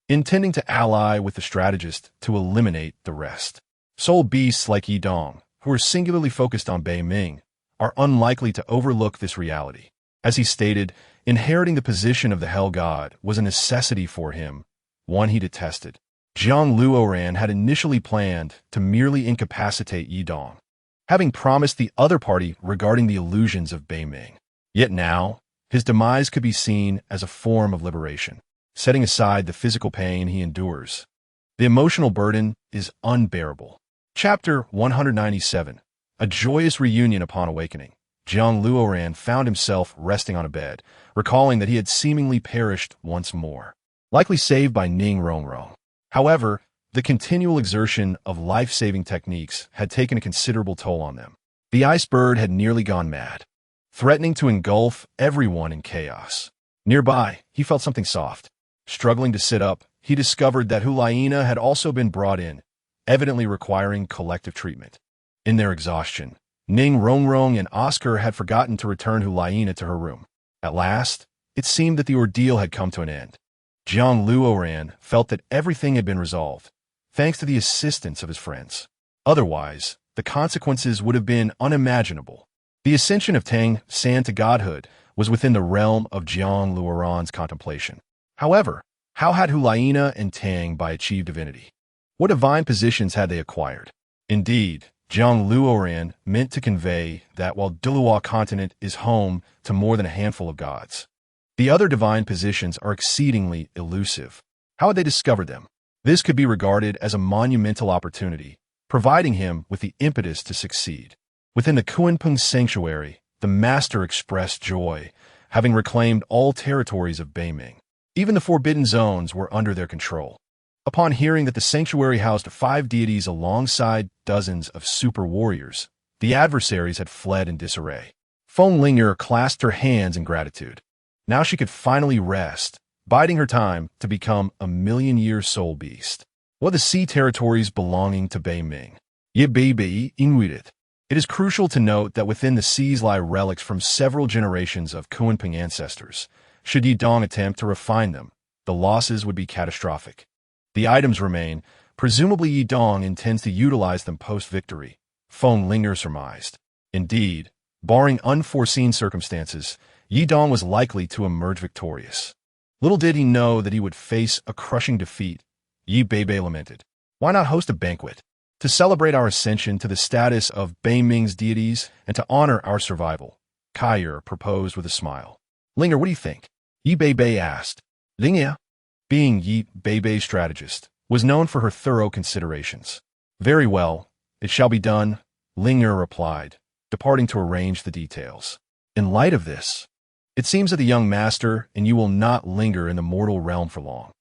intending to ally with the strategist to eliminate the rest. Soul beasts like Yi Dong, who are singularly focused on Bei Ming, are unlikely to overlook this reality. As he stated, inheriting the position of the Hell God was a necessity for him, one he detested. Jiang Luoran had initially planned to merely incapacitate Yi Dong, having promised the other party regarding the illusions of Bei Ming. Yet now, his demise could be seen as a form of liberation, setting aside the physical pain he endures. The emotional burden is unbearable. Chapter 197. A joyous reunion upon awakening. Jiang Luoran found himself resting on a bed, recalling that he had seemingly perished once more, likely saved by Ning Rongrong. However, the continual exertion of life-saving techniques had taken a considerable toll on them. The ice bird had nearly gone mad, threatening to engulf everyone in chaos. Nearby, he felt something soft. Struggling to sit up, he discovered that Hulaina had also been brought in, evidently requiring collective treatment. In their exhaustion, Ning Rongrong and Oscar had forgotten to return Hulaina to her room. At last, it seemed that the ordeal had come to an end. Jiang Luoran felt that everything had been resolved, thanks to the assistance of his friends. Otherwise, the consequences would have been unimaginable. The ascension of Tang San to godhood was within the realm of Jiang Luoran's contemplation. However, how had Hulaina and Tang by achieved divinity? What divine positions had they acquired? Indeed, Jiang Luoran meant to convey that while Dulua continent is home to more than a handful of gods, the other divine positions are exceedingly elusive. How had they discovered them? This could be regarded as a monumental opportunity, providing him with the impetus to succeed. Within the Kunpeng sanctuary, the master expressed joy, having reclaimed all territories of Bei Ming. Even the forbidden zones were under their control. Upon hearing that the sanctuary housed 5 deities alongside dozens of super warriors, the adversaries had fled in disarray. Feng Linger clasped her hands in gratitude. Now she could finally rest, biding her time to become a million-year soul beast. What the sea territories belonging to Bei Ming? Ye Bei Bei Inuited. It is crucial to note that within the seas lie relics from several generations of Kunpeng ancestors. Should Yi Dong attempt to refine them, the losses would be catastrophic. The items remain. Presumably Yi Dong intends to utilize them post-victory, Feng Linger surmised. Indeed, barring unforeseen circumstances, Yi Dong was likely to emerge victorious. Little did he know that he would face a crushing defeat. Yi Bei Bei lamented. Why not host a banquet? To celebrate our ascension to the status of Bei Ming's deities and to honor our survival, Kaier proposed with a smile. Linger, what do you think? Yi Bei Bei asked. Linger, being Yi Bei Bei's strategist, was known for her thorough considerations. Very well, it shall be done, Linger replied, departing to arrange the details. In light of this, it seems that the young master and you will not linger in the mortal realm for long.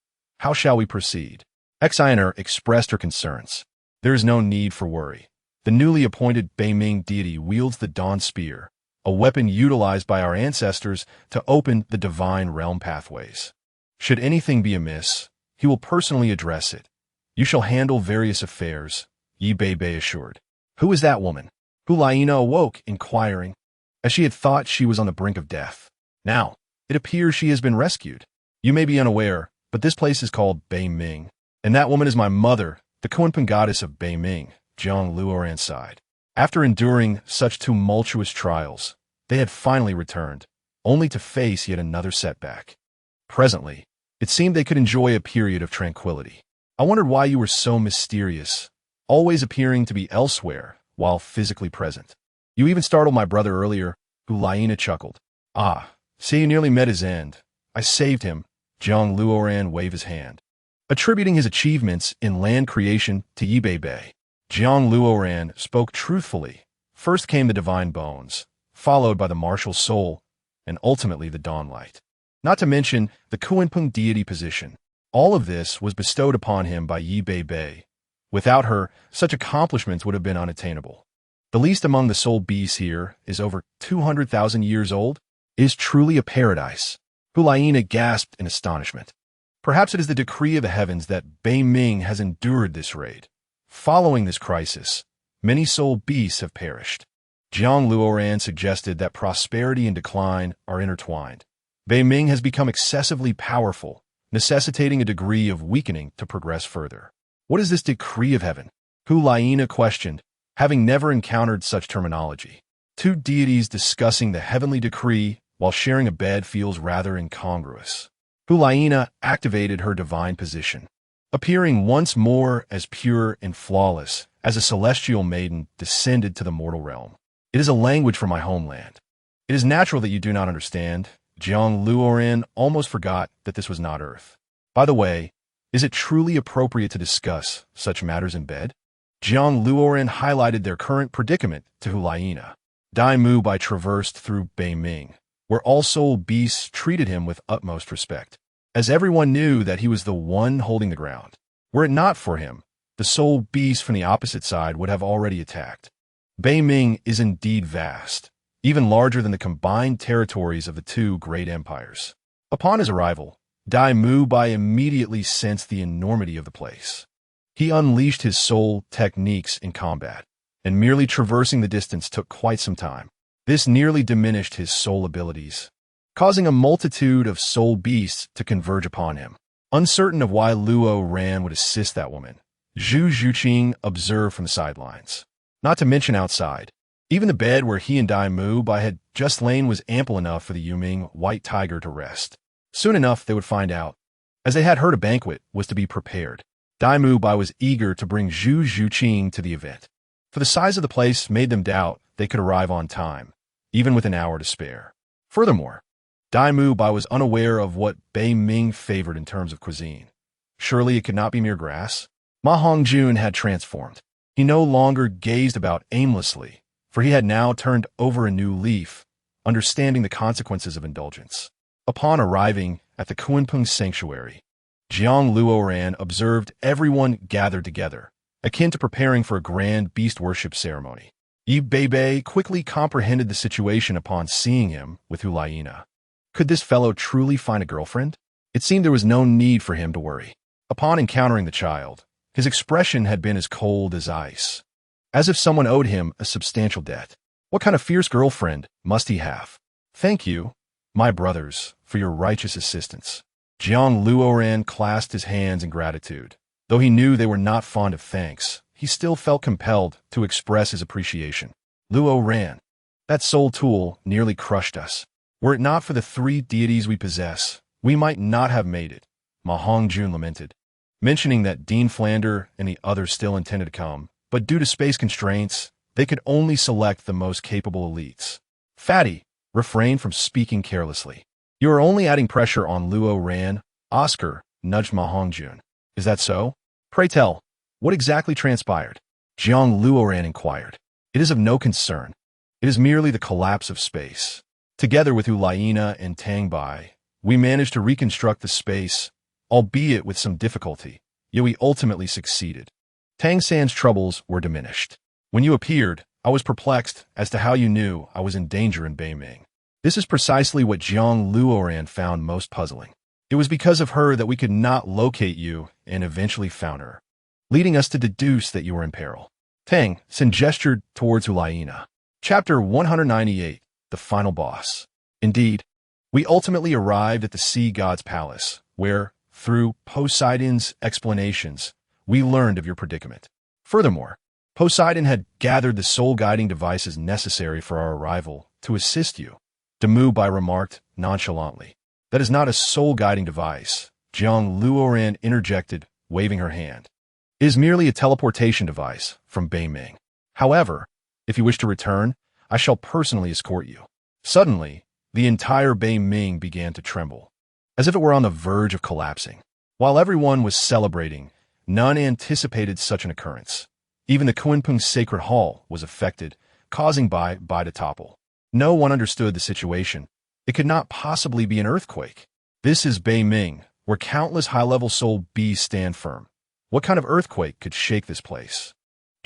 How shall we proceed? Xiner expressed her concerns. There is no need for worry. The newly appointed Bei Ming deity wields the Dawn Spear, a weapon utilized by our ancestors to open the divine realm pathways. Should anything be amiss, he will personally address it. You shall handle various affairs, Yi Bei Bei assured. Who is that woman? Hulaina awoke, inquiring, as she had thought she was on the brink of death. Now, it appears she has been rescued. You may be unaware, but this place is called Bei Ming, and that woman is my mother, the Kunpeng goddess of Bei Ming, Jiang Luoran sighed. After enduring such tumultuous trials, they had finally returned, only to face yet another setback. Presently, it seemed they could enjoy a period of tranquility. I wondered why you were so mysterious, always appearing to be elsewhere while physically present. You even startled my brother earlier, Hulaina chuckled. Ah, see, you nearly met his end. I saved him, Jiang Luoran waved his hand, attributing his achievements in land creation to Yi Bei Bei. Jiang Luoran spoke truthfully. First came the divine bones, followed by the martial soul, and ultimately the dawn light. Not to mention the Kunpeng deity position. All of this was bestowed upon him by Yi Bei Bei. Without her, such accomplishments would have been unattainable. The least among the soul beasts here is over 200,000 years old. It is truly a paradise. Hulaina gasped in astonishment. Perhaps it is the decree of the heavens that Bei Ming has endured this raid. Following this crisis, many soul beasts have perished. Jiang Luoran suggested that prosperity and decline are intertwined. Bei Ming has become excessively powerful, necessitating a degree of weakening to progress further. What is this decree of heaven? Hulaina questioned, having never encountered such terminology. Two deities discussing the heavenly decree while sharing a bed feels rather incongruous. Hulaina activated her divine position, appearing once more as pure and flawless as a celestial maiden descended to the mortal realm. It is a language from my homeland. It is natural that you do not understand. Jiang Luoran almost forgot that this was not Earth. By the way, is it truly appropriate to discuss such matters in bed? Jiang Luoran highlighted their current predicament to Hulaina. Dai Mu Bai traversed through Bei Ming, where all soul beasts treated him with utmost respect, as everyone knew that he was the one holding the ground. Were it not for him, the soul beasts from the opposite side would have already attacked. Bei Ming is indeed vast, even larger than the combined territories of the two great empires. Upon his arrival, Dai Mu Bai immediately sensed the enormity of the place. He unleashed his soul techniques in combat, and merely traversing the distance took quite some time. This nearly diminished his soul abilities, causing a multitude of soul beasts to converge upon him. Uncertain of why Luo Ran would assist that woman, Zhu Zhuqing observed from the sidelines. Not to mention outside, even the bed where he and Dai Mu Bai had just lain was ample enough for the Yuming white tiger to rest. Soon enough they would find out. As they had heard a banquet was to be prepared, Dai Mu Bai was eager to bring Zhu Zhuqing to the event. For the size of the place made them doubt they could arrive on time, even with an hour to spare. Furthermore, Dai Mu Bai was unaware of what Bei Ming favored in terms of cuisine. Surely it could not be mere grass. Ma Hongjun had transformed. He no longer gazed about aimlessly, for he had now turned over a new leaf, understanding the consequences of indulgence. Upon arriving at the Kunpeng sanctuary, Jiang Luoran observed everyone gathered together, akin to preparing for a grand beast worship ceremony. Yi Bei quickly comprehended the situation upon seeing him with Hulaina. Could this fellow truly find a girlfriend? It seemed there was no need for him to worry. Upon encountering the child, his expression had been as cold as ice, as if someone owed him a substantial debt. What kind of fierce girlfriend must he have? Thank you, my brothers, for your righteous assistance. Jiang Luoran clasped his hands in gratitude. Though he knew they were not fond of thanks, he still felt compelled to express his appreciation. Luoran, that soul tool nearly crushed us. Were it not for the three deities we possess, we might not have made it, Ma Hongjun lamented, mentioning that Dean Flander and the others still intended to come, but due to space constraints, they could only select the most capable elites. Fatty, refrain from speaking carelessly. You are only adding pressure on Luo Ran. Oscar nudged Ma Hongjun. Is that so? Pray tell, what exactly transpired? Jiang Luoran inquired. It is of no concern. It is merely the collapse of space. Together with Hulaina and Tang Bai, we managed to reconstruct the space, albeit with some difficulty, yet we ultimately succeeded. Tang San's troubles were diminished. When you appeared, I was perplexed as to how you knew I was in danger in Bei Ming. This is precisely what Jiang Luoran found most puzzling. It was because of her that we could not locate you and eventually found her, leading us to deduce that you were in peril. Tang San gestured towards Hulaina. Chapter 198, The Final Boss. Indeed, we ultimately arrived at the Sea God's Palace, where, through Poseidon's explanations, we learned of your predicament. Furthermore, Poseidon had gathered the soul-guiding devices necessary for our arrival to assist you. Damu Bai remarked nonchalantly. That is not a soul-guiding device, Jiang Luoran interjected, waving her hand. It is merely a teleportation device from Bei Ming. However, if you wish to return, I shall personally escort you. Suddenly, the entire Bei Ming began to tremble, as if it were on the verge of collapsing. While everyone was celebrating, none anticipated such an occurrence. Even the Kunpeng Sacred Hall was affected, causing Bai to topple. No one understood the situation. It could not possibly be an earthquake. This is Bei Ming, where countless high-level soul beasts stand firm. What kind of earthquake could shake this place?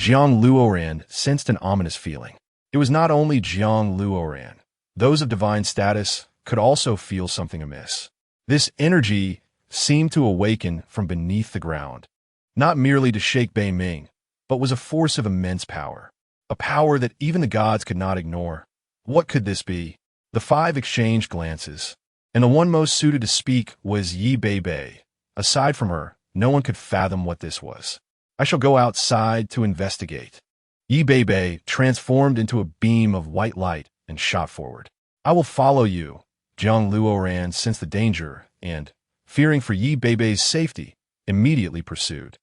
Jiang Luoran sensed an ominous feeling. It was not only Jiang Luoran. Those of divine status could also feel something amiss. This energy seemed to awaken from beneath the ground, not merely to shake Bei Ming, but was a force of immense power, a power that even the gods could not ignore. What could this be? The five exchanged glances, and the one most suited to speak was Yi Bei. Aside from her, no one could fathom what this was. I shall go outside to investigate. Yi Bei transformed into a beam of white light and shot forward. I will follow you. Jiang Luoran sensed the danger and, fearing for Yi Bei's safety, immediately pursued.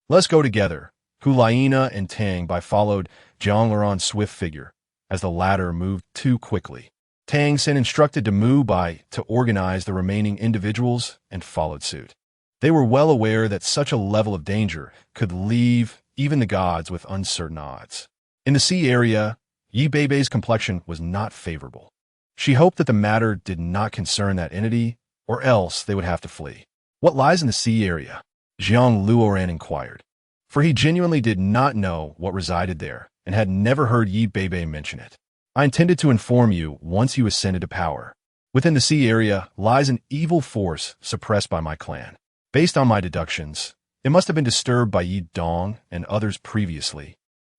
Let's go together. Hulaina and Tang Bai followed Jiang Luoran's swift figure, as the latter moved too quickly. Tang Sen instructed Mu Bai to organize the remaining individuals and followed suit. They were well aware that such a level of danger could leave even the gods with uncertain odds. In the sea area, Yi Bei's complexion was not favorable. She hoped that the matter did not concern that entity, or else they would have to flee. What lies in the sea area? Jiang Luoran inquired, for he genuinely did not know what resided there and had never heard Yi Bei mention it. I intended to inform you once you ascended to power. Within the sea area lies an evil force suppressed by my clan. Based on my deductions, it must have been disturbed by Yi Dong and others previously,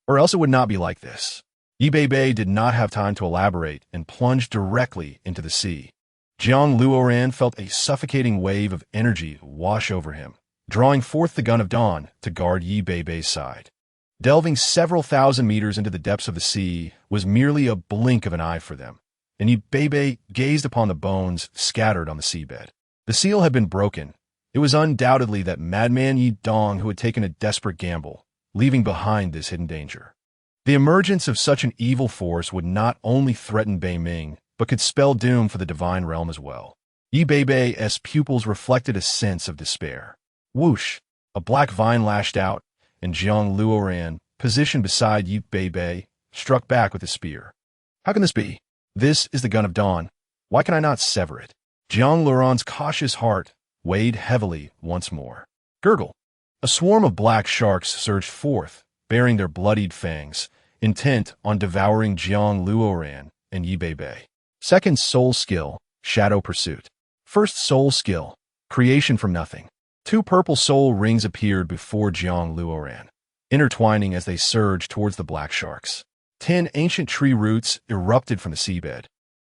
or else it would not be like this. Yi Bei did not have time to elaborate and plunged directly into the sea. Jiang Luoran felt a suffocating wave of energy wash over him, drawing forth the gun of dawn to guard Yi Bei's side. Delving several thousand meters into the depths of the sea was merely a blink of an eye for them, and Yi Bei gazed upon the bones scattered on the seabed. The seal had been broken. It was undoubtedly that madman Yi Dong who had taken a desperate gamble, leaving behind this hidden danger. The emergence of such an evil force would not only threaten Bei Ming, but could spell doom for the divine realm as well. Yi Bei's pupils reflected a sense of despair. Whoosh! A black vine lashed out, and Jiang Luoran, positioned beside Yi Bei, struck back with a spear. How can this be? This is the gun of dawn. Why can I not sever it? Jiang Luoran's cautious heart weighed heavily once more. Gurgle! A swarm of black sharks surged forth, bearing their bloodied fangs, intent on devouring Jiang Luoran and Yi Bei. Second soul skill, shadow pursuit. First soul skill, creation from nothing. 2 purple soul rings appeared before Jiang Luoran, intertwining as they surged towards the black sharks. 10 ancient tree roots erupted from the seabed,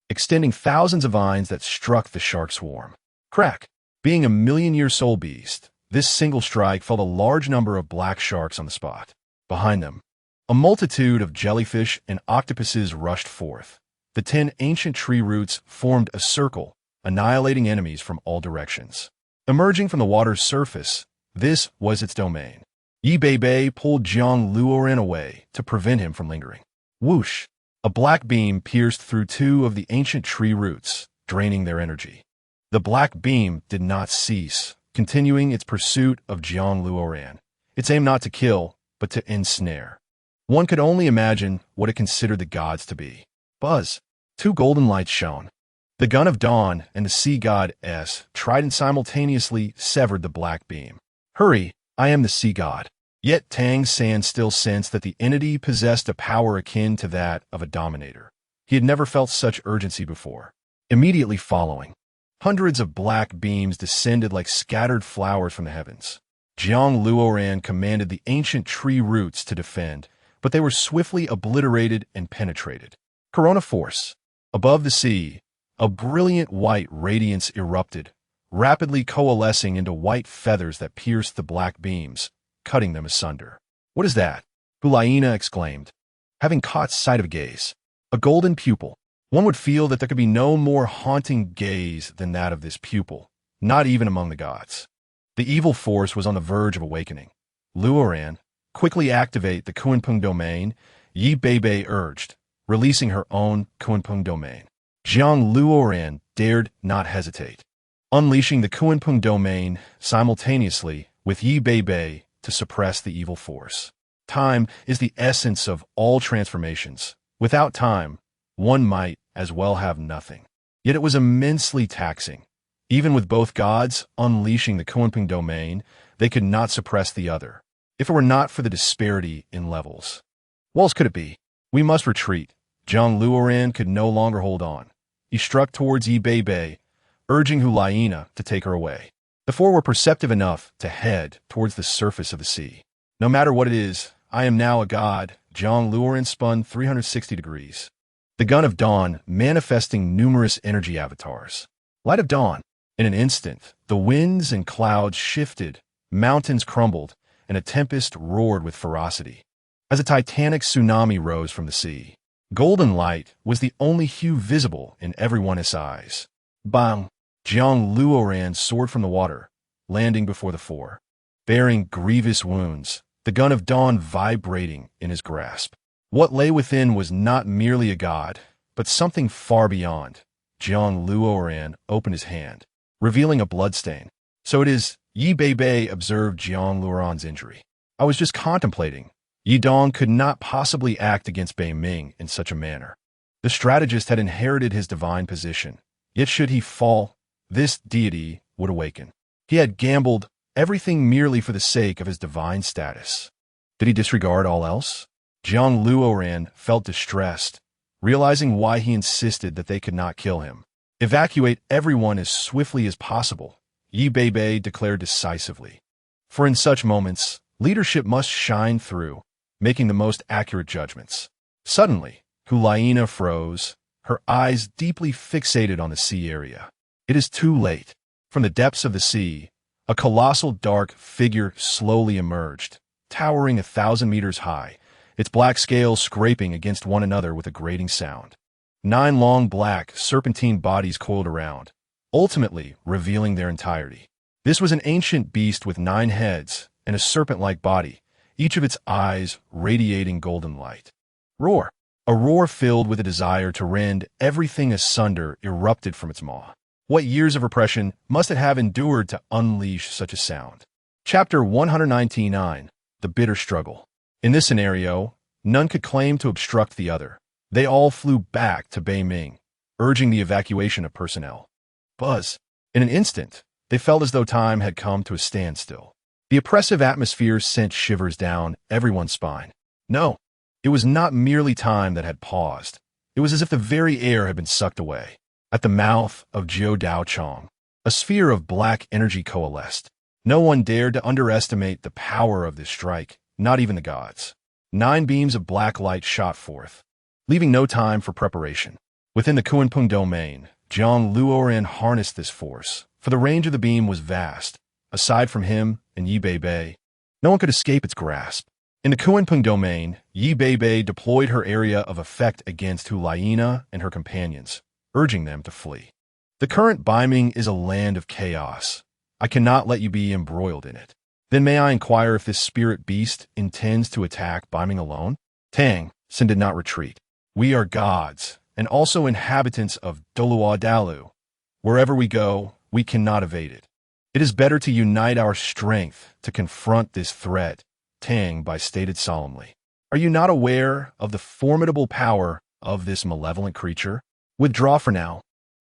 extending thousands of vines that struck the shark swarm. Crack! Being a million-year soul beast, this single strike felled a large number of black sharks on the spot. Behind them, a multitude of jellyfish and octopuses rushed forth. The 10 ancient tree roots formed a circle, annihilating enemies from all directions. Emerging from the water's surface, this was its domain. Yi Bei pulled Jiang Luoran away to prevent him from lingering. Whoosh! A black beam pierced through 2 of the ancient tree roots, draining their energy. The black beam did not cease, continuing its pursuit of Jiang Luoran. Its aim not to kill, but to ensnare. One could only imagine what it considered the gods to be. Buzz! 2 golden lights shone. The gun of dawn and the sea god trident simultaneously severed the black beam. Hurry, I am the sea god. Yet Tang San still sensed that the entity possessed a power akin to that of a dominator. He had never felt such urgency before. Immediately following, hundreds of black beams descended like scattered flowers from the heavens. Jiang Luoran commanded the ancient tree roots to defend, but they were swiftly obliterated and penetrated. Corona force. Above the sea, a brilliant white radiance erupted, rapidly coalescing into white feathers that pierced the black beams, cutting them asunder. What is that? Hulaina exclaimed, having caught sight of a gaze. A golden pupil. One would feel that there could be no more haunting gaze than that of this pupil, not even among the gods. The evil force was on the verge of awakening. Luoran, quickly activate the Kunpeng domain, Yi Bei urged, releasing her own Kunpeng domain. Jiang Luoran dared not hesitate, unleashing the Kunpeng domain simultaneously with Yi Bei to suppress the evil force. Time is the essence of all transformations. Without time, one might as well have nothing. Yet it was immensely taxing. Even with both gods unleashing the Kunpeng domain, they could not suppress the other. if it were not for the disparity in levels. What else could it be? We must retreat. Zhang Luoran could no longer hold on. He struck towards Yi Bei, urging Hulaina to take her away. The four were perceptive enough to head towards the surface of the sea. No matter what it is, I am now a god. Zhang Luoran spun 360 degrees. The gun of dawn manifesting numerous energy avatars. Light of dawn. In an instant, the winds and clouds shifted, mountains crumbled, and a tempest roared with ferocity. As a titanic tsunami rose from the sea, golden light was the only hue visible in everyone's eyes. Bang! Zhang Luoran soared from the water, landing before the four, bearing grievous wounds, the gun of dawn vibrating in his grasp. What lay within was not merely a god, but something far beyond. Zhang Luoran opened his hand, revealing a bloodstain. So it is, Yi Bei observed Zhang Luoran's injury. I was just contemplating. Yi Dong could not possibly act against Bei Ming in such a manner. The strategist had inherited his divine position, yet should he fall, this deity would awaken. He had gambled everything merely for the sake of his divine status. Did he disregard all else? Zhang Luoran felt distressed, realizing why he insisted that they could not kill him. Evacuate everyone as swiftly as possible, Yi Bei declared decisively. For in such moments, leadership must shine through, making the most accurate judgments. Suddenly, Hulaina froze, her eyes deeply fixated on the sea area. It is too late. From the depths of the sea, a colossal dark figure slowly emerged, towering 1,000 meters high, its black scales scraping against one another with a grating sound. 9 long black, serpentine bodies coiled around, ultimately revealing their entirety. This was an ancient beast with 9 heads and a serpent-like body, each of its eyes radiating golden light. Roar! A roar filled with a desire to rend everything asunder erupted from its maw. What years of repression must it have endured to unleash such a sound? Chapter 199, The Bitter Struggle. In this scenario, none could claim to obstruct the other. They all flew back to Bei Ming, urging the evacuation of personnel. Buzz. In an instant, they felt as though time had come to a standstill. The oppressive atmosphere sent shivers down everyone's spine. No, it was not merely time that had paused. It was as if the very air had been sucked away. At the mouth of Jiu Dao Chong, a sphere of black energy coalesced. No one dared to underestimate the power of this strike, not even the gods. 9 beams of black light shot forth, leaving no time for preparation. Within the Kunpeng domain, Zhang Luoran harnessed this force, for the range of the beam was vast. Aside from him and Yi Bei, no one could escape its grasp. In the Kunpeng domain, Yi Bei deployed her area of effect against Hulaina and her companions, urging them to flee. The current Beiming is a land of chaos. I cannot let you be embroiled in it. Then may I inquire if this spirit beast intends to attack Beiming alone? Tang, Sin did not retreat. We are gods, and also inhabitants of Dolua Dalu. Wherever we go, we cannot evade it. It is better to unite our strength to confront this threat, Tang Bai stated solemnly. Are you not aware of the formidable power of this malevolent creature? Withdraw for now.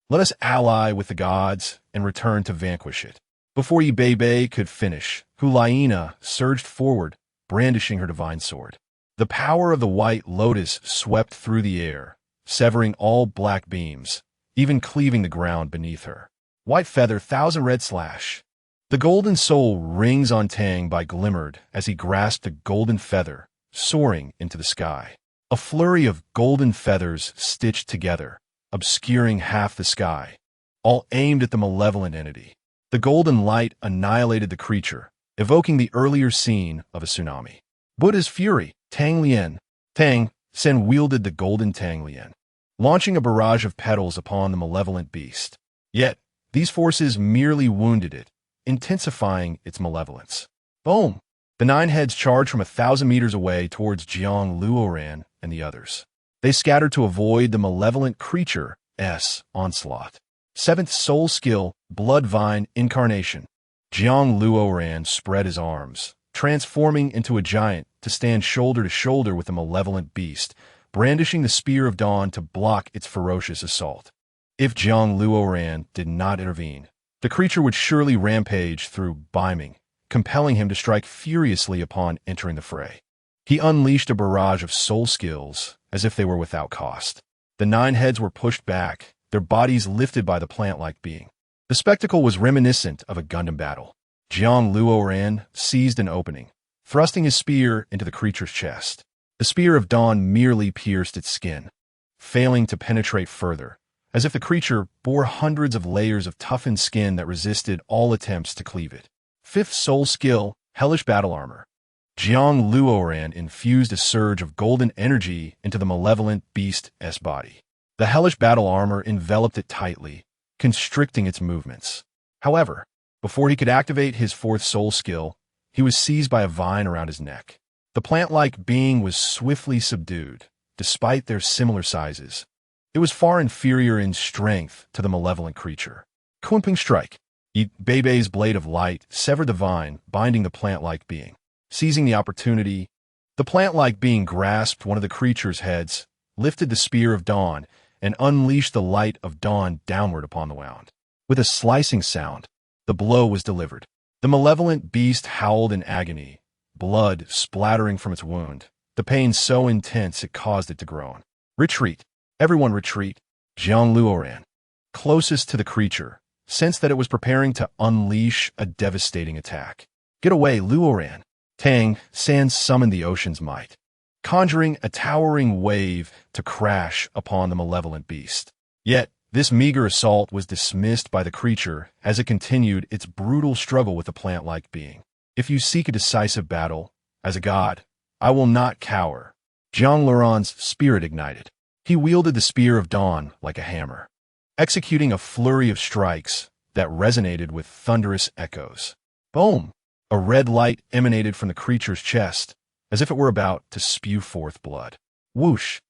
Let us ally with the gods and return to vanquish it. Before Yi Bei could finish, Hulaina surged forward, brandishing her divine sword. The power of the white lotus swept through the air, severing all black beams, even cleaving the ground beneath her. White feather, 1,000 red slash. The golden soul rings on Tang Bai glimmered as he grasped a golden feather, soaring into the sky. A flurry of golden feathers stitched together, obscuring half the sky, all aimed at the malevolent entity. The golden light annihilated the creature, evoking the earlier scene of a tsunami. Buddha's fury, Tang Lian. Tang Sen wielded the golden Tang Lian, launching a barrage of petals upon the malevolent beast. Yet, these forces merely wounded it, intensifying its malevolence. Boom! The 9 heads charged from 1,000 meters away towards Zhang Luoran and the others. They scattered to avoid the malevolent creature's onslaught. 7th soul skill, Blood Vine Incarnation. Zhang Luoran spread his arms, transforming into a giant to stand shoulder to shoulder with the malevolent beast, brandishing the Spear of Dawn to block its ferocious assault. If Zhang Luoran did not intervene, the creature would surely rampage through Beiming, compelling him to strike furiously upon entering the fray. He unleashed a barrage of soul skills as if they were without cost. The 9 heads were pushed back, their bodies lifted by the plant-like being. The spectacle was reminiscent of a Gundam battle. Jiang Luoran seized an opening, thrusting his spear into the creature's chest. The spear of dawn merely pierced its skin, failing to penetrate further, as if the creature bore hundreds of layers of toughened skin that resisted all attempts to cleave it. 5th soul skill, Hellish Battle Armor. Jiang Luoran infused a surge of golden energy into the malevolent beast's body. The hellish battle armor enveloped it tightly, constricting its movements. However, before he could activate his 4th soul skill, he was seized by a vine around his neck. The plant-like being was swiftly subdued, despite their similar sizes. It was far inferior in strength to the malevolent creature. Kunpeng Strike. Bebe's blade of light severed the vine, binding the plant-like being. Seizing the opportunity, the plant-like being grasped one of the creature's heads, lifted the spear of dawn, and unleashed the light of dawn downward upon the wound. With a slicing sound, the blow was delivered. The malevolent beast howled in agony, blood splattering from its wound, the pain so intense it caused it to groan. Retreat. Everyone retreat. Jiang Luoran, closest to the creature, sensed that it was preparing to unleash a devastating attack. Get away, Luoran. Tang San summoned the ocean's might, conjuring a towering wave to crash upon the malevolent beast. Yet, this meager assault was dismissed by the creature as it continued its brutal struggle with the plant-like being. If you seek a decisive battle, as a god, I will not cower. Jiang Luoran's spirit ignited. He wielded the spear of dawn like a hammer, executing a flurry of strikes that resonated with thunderous echoes. Boom! A red light emanated from the creature's chest, as if it were about to spew forth blood. Whoosh!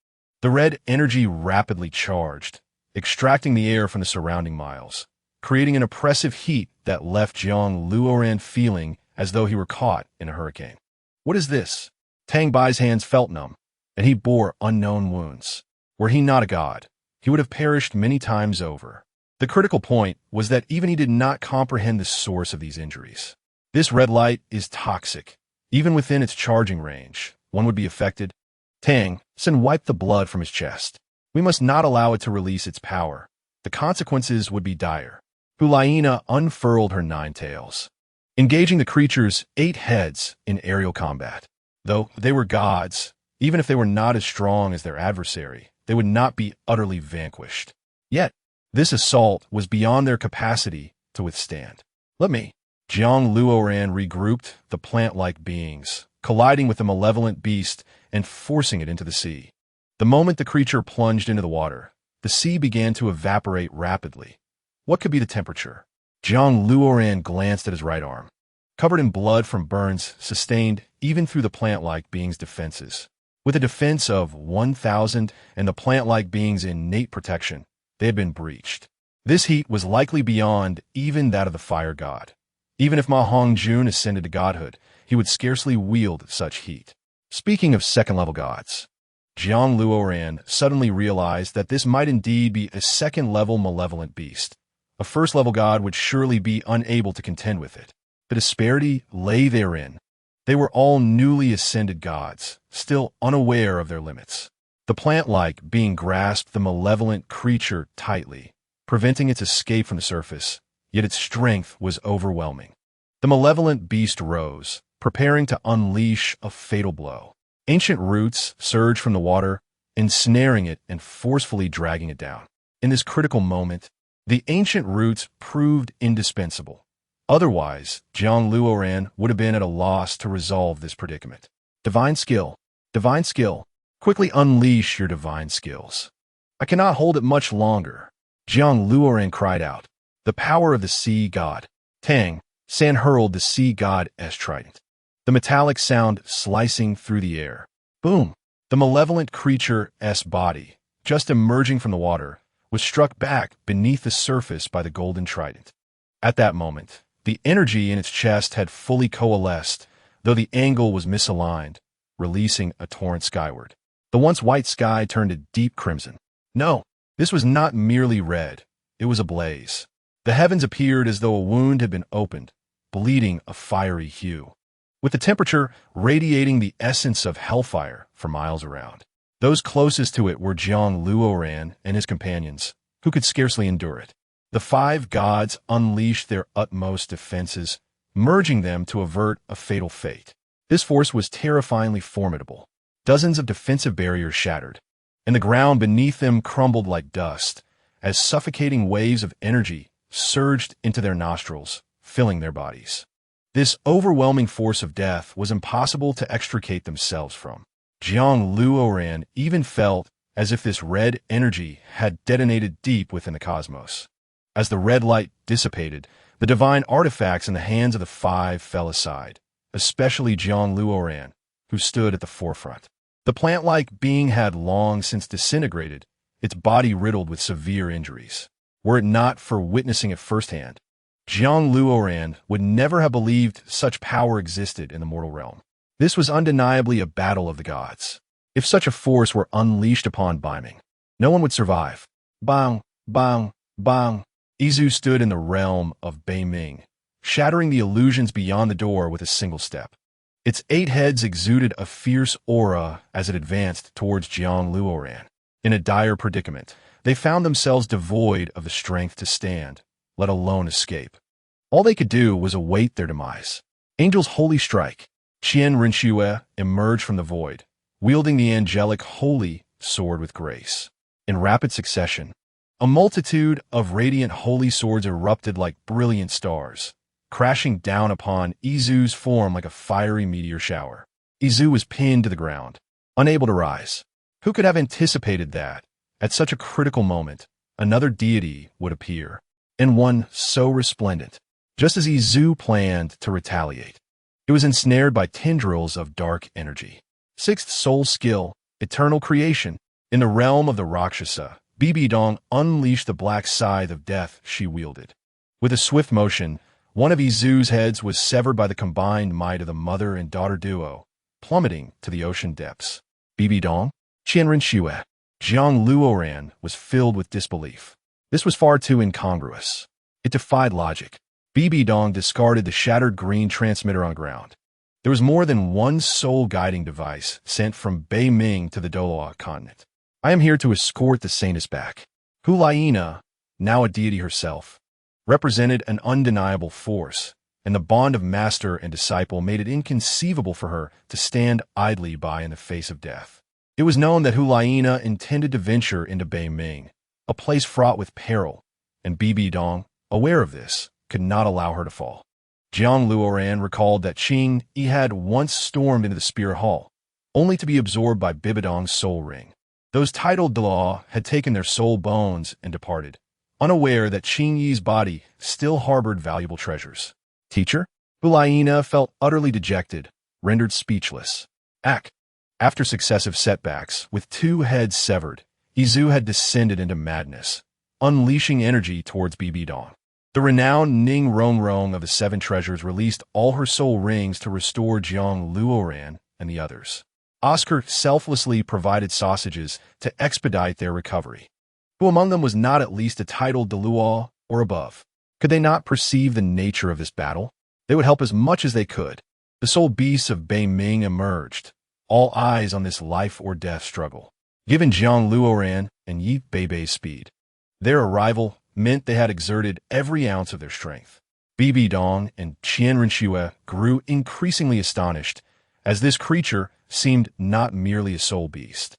The red energy rapidly charged, extracting the air from the surrounding miles, creating an oppressive heat that left Jiang Luoran feeling as though he were caught in a hurricane. What is this? Tang Bai's hands felt numb, and he bore unknown wounds. Were he not a god, he would have perished many times over. The critical point was that even he did not comprehend the source of these injuries. This red light is toxic. Even within its charging range, one would be affected. Tang San wiped the blood from his chest. We must not allow it to release its power. The consequences would be dire. Hulaina unfurled her 9 tails, engaging the creature's 8 heads in aerial combat. Though they were gods, even if they were not as strong as their adversary, they would not be utterly vanquished. Yet, this assault was beyond their capacity to withstand. Let me. Jiang Luoran regrouped the plant-like beings, colliding with the malevolent beast and forcing it into the sea. The moment the creature plunged into the water, the sea began to evaporate rapidly. What could be the temperature? Jiang Luoran glanced at his right arm, covered in blood from burns sustained even through the plant-like being's defenses. With a defense of 1,000 and the plant-like being's innate protection, they had been breached. This heat was likely beyond even that of the fire god. Even if Ma Hongjun ascended to godhood, he would scarcely wield such heat. Speaking of second-level gods, Jiang Luoran suddenly realized that this might indeed be a second-level malevolent beast. A first-level god would surely be unable to contend with it. The disparity lay therein. They were all newly ascended gods, still unaware of their limits. The plant-like being grasped the malevolent creature tightly, preventing its escape from the surface, yet its strength was overwhelming. The malevolent beast rose, preparing to unleash a fatal blow. Ancient roots surged from the water, ensnaring it and forcefully dragging it down. In this critical moment, the ancient roots proved indispensable. Otherwise, Jiang Luoran would have been at a loss to resolve this predicament. Divine skill. Divine skill. Quickly unleash your divine skills. I cannot hold it much longer. Jiang Luoran cried out. The power of the sea god. Tang San hurled the sea god's trident, the metallic sound slicing through the air. Boom! The malevolent creature's body, just emerging from the water, was struck back beneath the surface by the golden trident. At that moment, the energy in its chest had fully coalesced, though the angle was misaligned, releasing a torrent skyward. The once white sky turned a deep crimson. No, this was not merely red. It was ablaze. The heavens appeared as though a wound had been opened, bleeding a fiery hue, with the temperature radiating the essence of hellfire for miles around. Those closest to it were Jiang Luoran and his companions, who could scarcely endure it. The five gods unleashed their utmost defenses, merging them to avert a fatal fate. This force was terrifyingly formidable. Dozens of defensive barriers shattered, and the ground beneath them crumbled like dust, as suffocating waves of energy surged into their nostrils, filling their bodies. This overwhelming force of death was impossible to extricate themselves from. Jiang Luoran even felt as if this red energy had detonated deep within the cosmos. As the red light dissipated, the divine artifacts in the hands of the five fell aside, especially Jiang Luoran, who stood at the forefront. The plant-like being had long since disintegrated, its body riddled with severe injuries. Were it not for witnessing it firsthand, Jiang Luoran would never have believed such power existed in the mortal realm. This was undeniably a battle of the gods. If such a force were unleashed upon Beiming, no one would survive. Bang, bang, bang. Izu stood in the realm of Beiming, shattering the illusions beyond the door with a single step. Its 8 heads exuded a fierce aura as it advanced towards Jiang Luoran. In a dire predicament, they found themselves devoid of the strength to stand, let alone escape. All they could do was await their demise. Angel's holy strike. Qian Rinxue emerged from the void, wielding the angelic holy sword with grace. In rapid succession, a multitude of radiant holy swords erupted like brilliant stars, crashing down upon Izu's form like a fiery meteor shower. Izu was pinned to the ground, unable to rise. Who could have anticipated that, at such a critical moment, another deity would appear, and one so resplendent, just as Izu planned to retaliate? It was ensnared by tendrils of dark energy. 6th soul skill, eternal creation. In the realm of the Rakshasa, Bibi Dong unleashed the black scythe of death she wielded. With a swift motion, one of Izu's heads was severed by the combined might of the mother and daughter duo, plummeting to the ocean depths. Bibi Dong? Qianren Xue. Jiang Luoran was filled with disbelief. This was far too incongruous. It defied logic. Bibi Dong discarded the shattered green transmitter on the ground. There was more than one soul-guiding device sent from Beiming to the Doloa continent. I am here to escort the saintess back. Hulaina, now a deity herself, represented an undeniable force, and the bond of master and disciple made it inconceivable for her to stand idly by in the face of death. It was known that Hulaina intended to venture into Beiming, a place fraught with peril, and Bibi Dong, aware of this, could not allow her to fall. Jiang Luoran recalled that Qing Yi had once stormed into the Spirit Hall, only to be absorbed by Bibidong's soul ring. Those titled Dalaw had taken their soul bones and departed, unaware that Qing Yi's body still harbored valuable treasures. Teacher? Hulaina felt utterly dejected, rendered speechless. After successive setbacks, with 2 heads severed, Izu had descended into madness, unleashing energy towards Bibi Dong. The renowned Ning Rongrong of the 7 treasures released all her soul rings to restore Jiang Luoran and the others. Oscar selflessly provided sausages to expedite their recovery. Who among them was not at least a titled Deluo or above? Could they not perceive the nature of this battle? They would help as much as they could. The soul beasts of Beiming emerged, all eyes on this life-or-death struggle, given Jiang Luoran and Yi Beibei's speed. Their arrival meant they had exerted every ounce of their strength. Bibi Dong and Qian Rinxue grew increasingly astonished, as this creature seemed not merely a soul beast,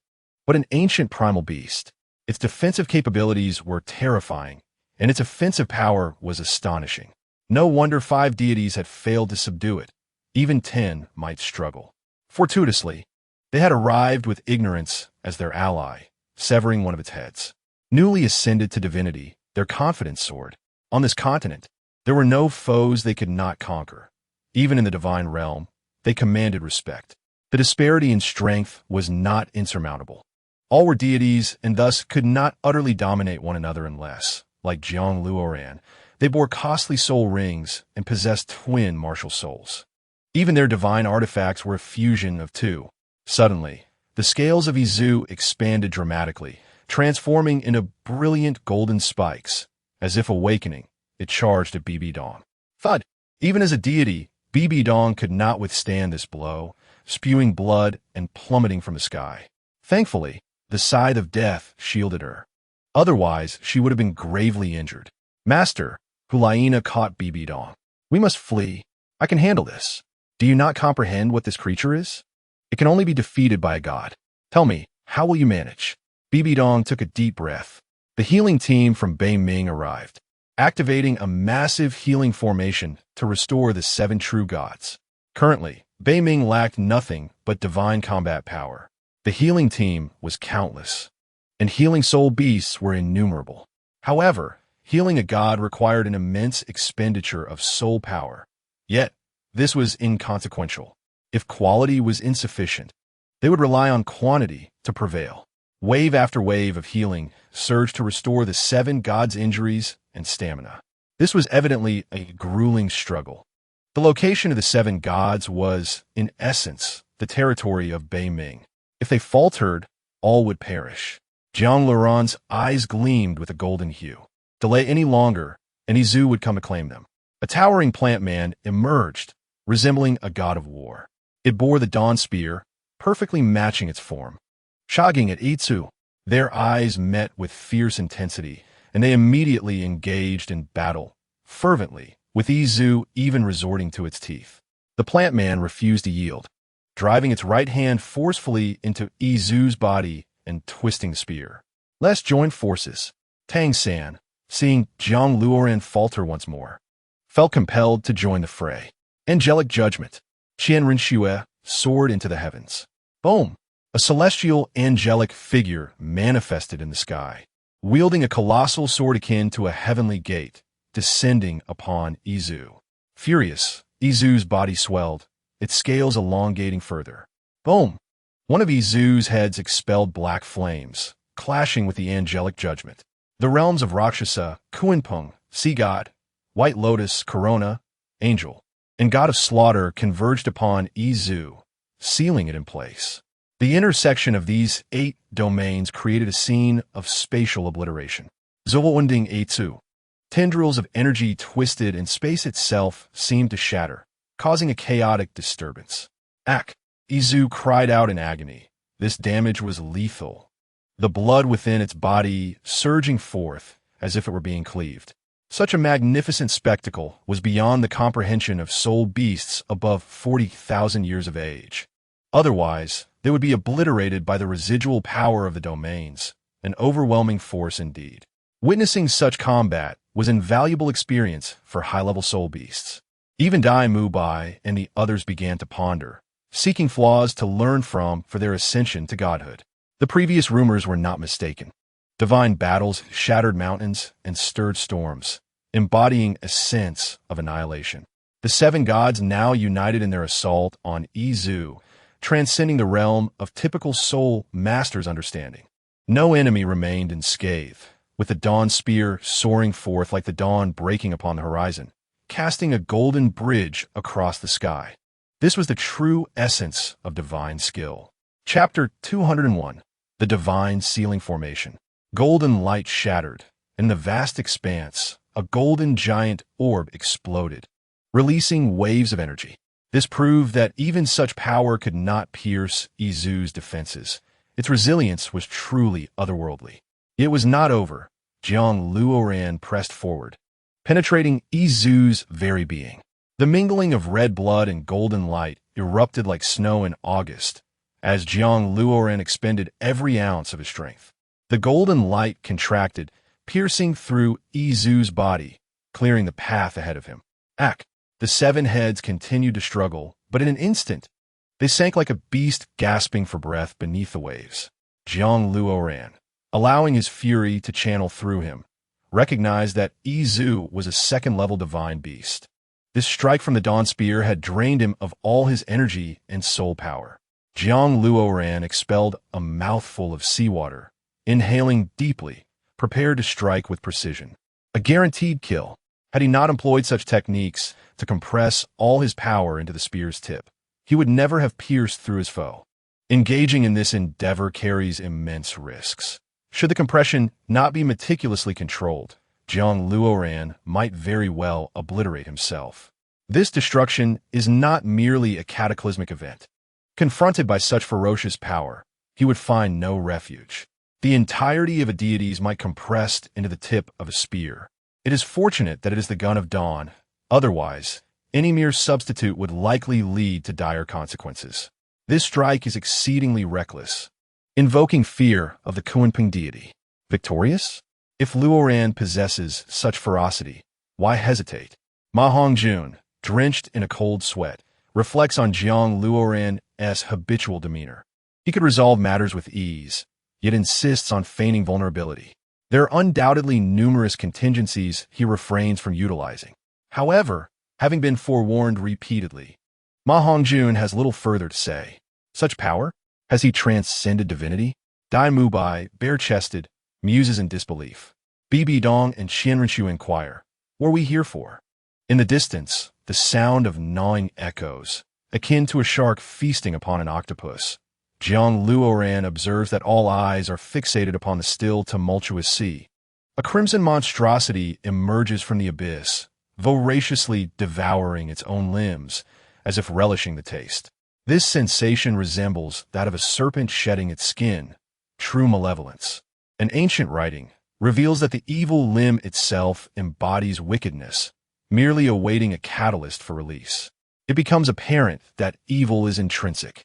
but an ancient primal beast. Its defensive capabilities were terrifying, and its offensive power was astonishing. No wonder 5 deities had failed to subdue it. Even 10 might struggle. Fortuitously, they had arrived with ignorance as their ally, severing one of its heads. Newly ascended to divinity, their confidence soared. On this continent, there were no foes they could not conquer. Even in the divine realm, they commanded respect. The disparity in strength was not insurmountable. All were deities and thus could not utterly dominate one another unless, like Jiang Luoran, they bore costly soul rings and possessed twin martial souls. Even their divine artifacts were a fusion of 2. Suddenly, the scales of Izu expanded dramatically, transforming into brilliant golden spikes. As if awakening, it charged at Bibi Dong. Thud! Even as a deity, Bibi Dong could not withstand this blow, spewing blood and plummeting from the sky. Thankfully, the scythe of death shielded her. Otherwise, she would have been gravely injured. Master, Hulaina caught Bibi Dong. We must flee. I can handle this. Do you not comprehend what this creature is? It can only be defeated by a god. Tell me, how will you manage? Bibi Dong took a deep breath. The healing team from Bei Ming arrived, activating a massive healing formation to restore the 7 true gods. Currently, Bei Ming lacked nothing but divine combat power. The healing team was countless, and healing soul beasts were innumerable. However, healing a god required an immense expenditure of soul power. Yet, this was inconsequential. If quality was insufficient, they would rely on quantity to prevail. Wave after wave of healing surged to restore the 7 gods' injuries and stamina. This was evidently a grueling struggle. The location of the 7 gods was, in essence, the territory of Bei Ming. If they faltered, all would perish. Jiang Luoran's eyes gleamed with a golden hue. Delay any longer, and Izu would come to claim them. A towering plant man emerged, resembling a god of war. It bore the dawn spear, perfectly matching its form. Shagging at Itsu, their eyes met with fierce intensity, and they immediately engaged in battle, fervently, with Izu even resorting to its teeth. The plant man refused to yield, driving its right hand forcefully into Izu's body and twisting the spear. Let's join forces. Tang San, seeing Jiang Luoran falter once more, felt compelled to join the fray. Angelic judgment. Qian Rinxue soared into the heavens. Boom! A celestial angelic figure manifested in the sky, wielding a colossal sword akin to a heavenly gate, descending upon Izu. Furious, Izu's body swelled, its scales elongating further. Boom! One of Izu's heads expelled black flames, clashing with the angelic judgment. The realms of Rakshasa, Kunpeng, Sea God, White Lotus, Corona, Angel, and God of Slaughter converged upon Izu, sealing it in place. The intersection of these 8 domains created a scene of spatial obliteration. Zolwunding Eitsu. Tendrils of energy twisted and space itself seemed to shatter, causing a chaotic disturbance. Ak! Izu cried out in agony. This damage was lethal. The blood within its body surging forth as if it were being cleaved. Such a magnificent spectacle was beyond the comprehension of soul beasts above 40,000 years of age. Otherwise, they would be obliterated by the residual power of the domains, an overwhelming force indeed. Witnessing such combat was invaluable experience for high-level soul beasts. Even Dai Mubai and the others began to ponder, seeking flaws to learn from for their ascension to godhood. The previous rumors were not mistaken. Divine battles shattered mountains and stirred storms, embodying a sense of annihilation. The 7 gods now united in their assault on Izu, transcending the realm of typical soul master's understanding. No enemy remained unscathed, with the dawn spear soaring forth like the dawn breaking upon the horizon, casting a golden bridge across the sky. This was the true essence of divine skill. Chapter 201. The Divine Sealing Formation. Golden light shattered. In the vast expanse, a golden giant orb exploded, releasing waves of energy. This proved that even such power could not pierce Izu's defenses. Its resilience was truly otherworldly. It was not over. Jiang Luoran pressed forward, penetrating Izu's very being. The mingling of red blood and golden light erupted like snow in August, as Jiang Luoran expended every ounce of his strength. The golden light contracted, piercing through Izu's body, clearing the path ahead of him. Ak! The 7 heads continued to struggle, but in an instant, they sank like a beast gasping for breath beneath the waves. Jiang Luoran, allowing his fury to channel through him, recognized that Izu was a 2nd-level divine beast. This strike from the Dawn Spear had drained him of all his energy and soul power. Jiang Luoran expelled a mouthful of seawater, inhaling deeply, prepared to strike with precision. A guaranteed kill. Had he not employed such techniques to compress all his power into the spear's tip, he would never have pierced through his foe. Engaging in this endeavor carries immense risks. Should the compression not be meticulously controlled, Jiang Luoran might very well obliterate himself. This destruction is not merely a cataclysmic event. Confronted by such ferocious power, he would find no refuge. The entirety of a deity's might compressed into the tip of a spear. It is fortunate that it is the gun of dawn. Otherwise, any mere substitute would likely lead to dire consequences. This strike is exceedingly reckless, invoking fear of the Kunpeng deity. Victorious? If Luoran possesses such ferocity, why hesitate? Ma Hongjun, drenched in a cold sweat, reflects on Jiang Luoran's habitual demeanor. He could resolve matters with ease, yet insists on feigning vulnerability. There are undoubtedly numerous contingencies he refrains from utilizing. However, having been forewarned repeatedly, Ma Hongjun has little further to say. Such power? Has he transcended divinity? Dai Mubai, bare-chested, muses in disbelief. Bibi Dong and Xianrenshu inquire, what are we here for? In the distance, the sound of gnawing echoes, akin to a shark feasting upon an octopus. Jiang Luoran observes that all eyes are fixated upon the still, tumultuous sea. A crimson monstrosity emerges from the abyss, voraciously devouring its own limbs, as if relishing the taste. This sensation resembles that of a serpent shedding its skin, true malevolence. An ancient writing reveals that the evil limb itself embodies wickedness, merely awaiting a catalyst for release. It becomes apparent that evil is intrinsic.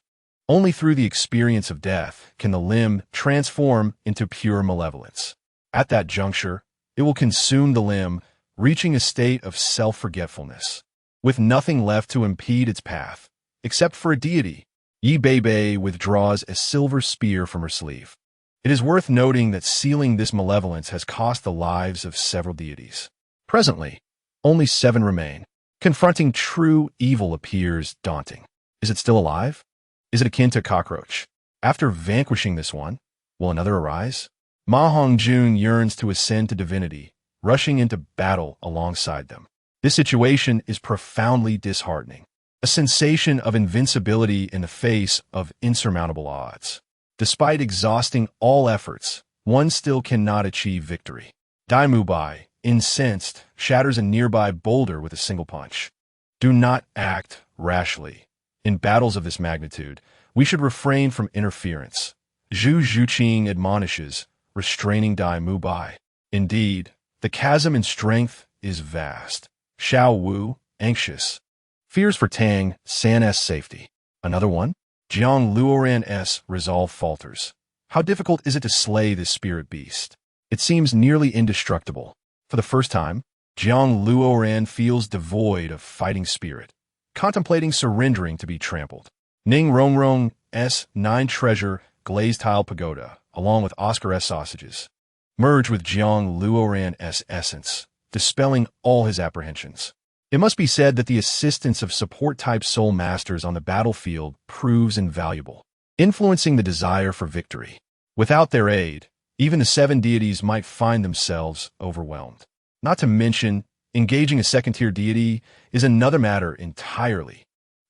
Only through the experience of death can the limb transform into pure malevolence. At that juncture, it will consume the limb, reaching a state of self-forgetfulness. With nothing left to impede its path, except for a deity, Yi Beibei withdraws a silver spear from her sleeve. It is worth noting that sealing this malevolence has cost the lives of several deities. Presently, only 7 remain. Confronting true evil appears daunting. Is it still alive? Is it akin to a cockroach? After vanquishing this one, will another arise? Ma Hongjun yearns to ascend to divinity, rushing into battle alongside them. This situation is profoundly disheartening. A sensation of invincibility in the face of insurmountable odds. Despite exhausting all efforts, one still cannot achieve victory. Dai Mubai, incensed, shatters a nearby boulder with a single punch. Do not act rashly. In battles of this magnitude, we should refrain from interference. Zhu Zhuqing admonishes, restraining Dai Mubai. Indeed, the chasm in strength is vast. Xiao Wu, anxious, fears for Tang San's safety. Another one? Jiang Luoran's resolve falters. How difficult is it to slay this spirit beast? It seems nearly indestructible. For the first time, Jiang Luoran feels devoid of fighting spirit, contemplating surrendering to be trampled. Ning Rongrong's 9 treasure glazed tile pagoda, along with Oscar-S sausages, merge with Jiang Luoran's essence, dispelling all his apprehensions. It must be said that the assistance of support-type soul masters on the battlefield proves invaluable, influencing the desire for victory. Without their aid, even the 7 deities might find themselves overwhelmed. Not to mention, engaging a second-tier deity is another matter entirely.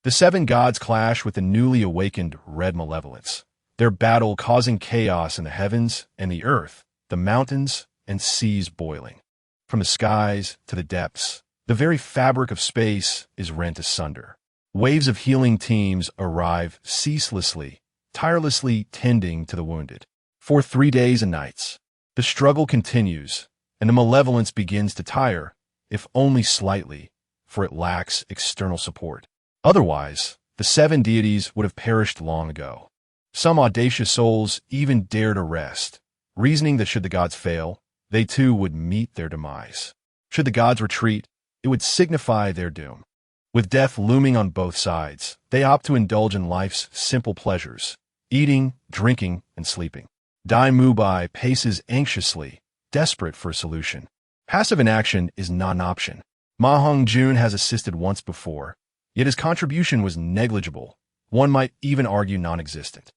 The 7 gods clash with the newly awakened red malevolence, their battle causing chaos in the heavens and the earth, the mountains and seas boiling. From the skies to the depths, the very fabric of space is rent asunder. Waves of healing teams arrive ceaselessly, tirelessly tending to the wounded. For 3 days and nights, the struggle continues, and the malevolence begins to tire, if only slightly, for it lacks external support. Otherwise, the 7 deities would have perished long ago. Some audacious souls even dare to rest, reasoning that should the gods fail, they too would meet their demise. Should the gods retreat, it would signify their doom. With death looming on both sides, they opt to indulge in life's simple pleasures, eating, drinking, and sleeping. Dai Mubai paces anxiously, desperate for a solution. Passive inaction is not an option. Ma Hongjun has assisted once before, yet his contribution was negligible, one might even argue non-existent.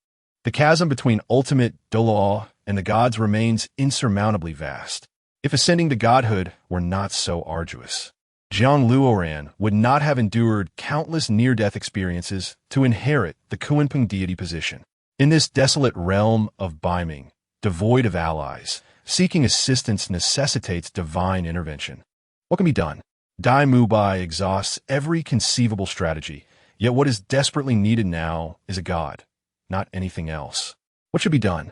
The chasm between ultimate Doloa and the gods remains insurmountably vast. If ascending to godhood were not so arduous, Jiang Luoran would not have endured countless near-death experiences to inherit the Kunpeng deity position. In this desolate realm of Baiming, devoid of allies, seeking assistance necessitates divine intervention. What can be done? Dai Mubai exhausts every conceivable strategy, yet what is desperately needed now is a god, not anything else. What should be done?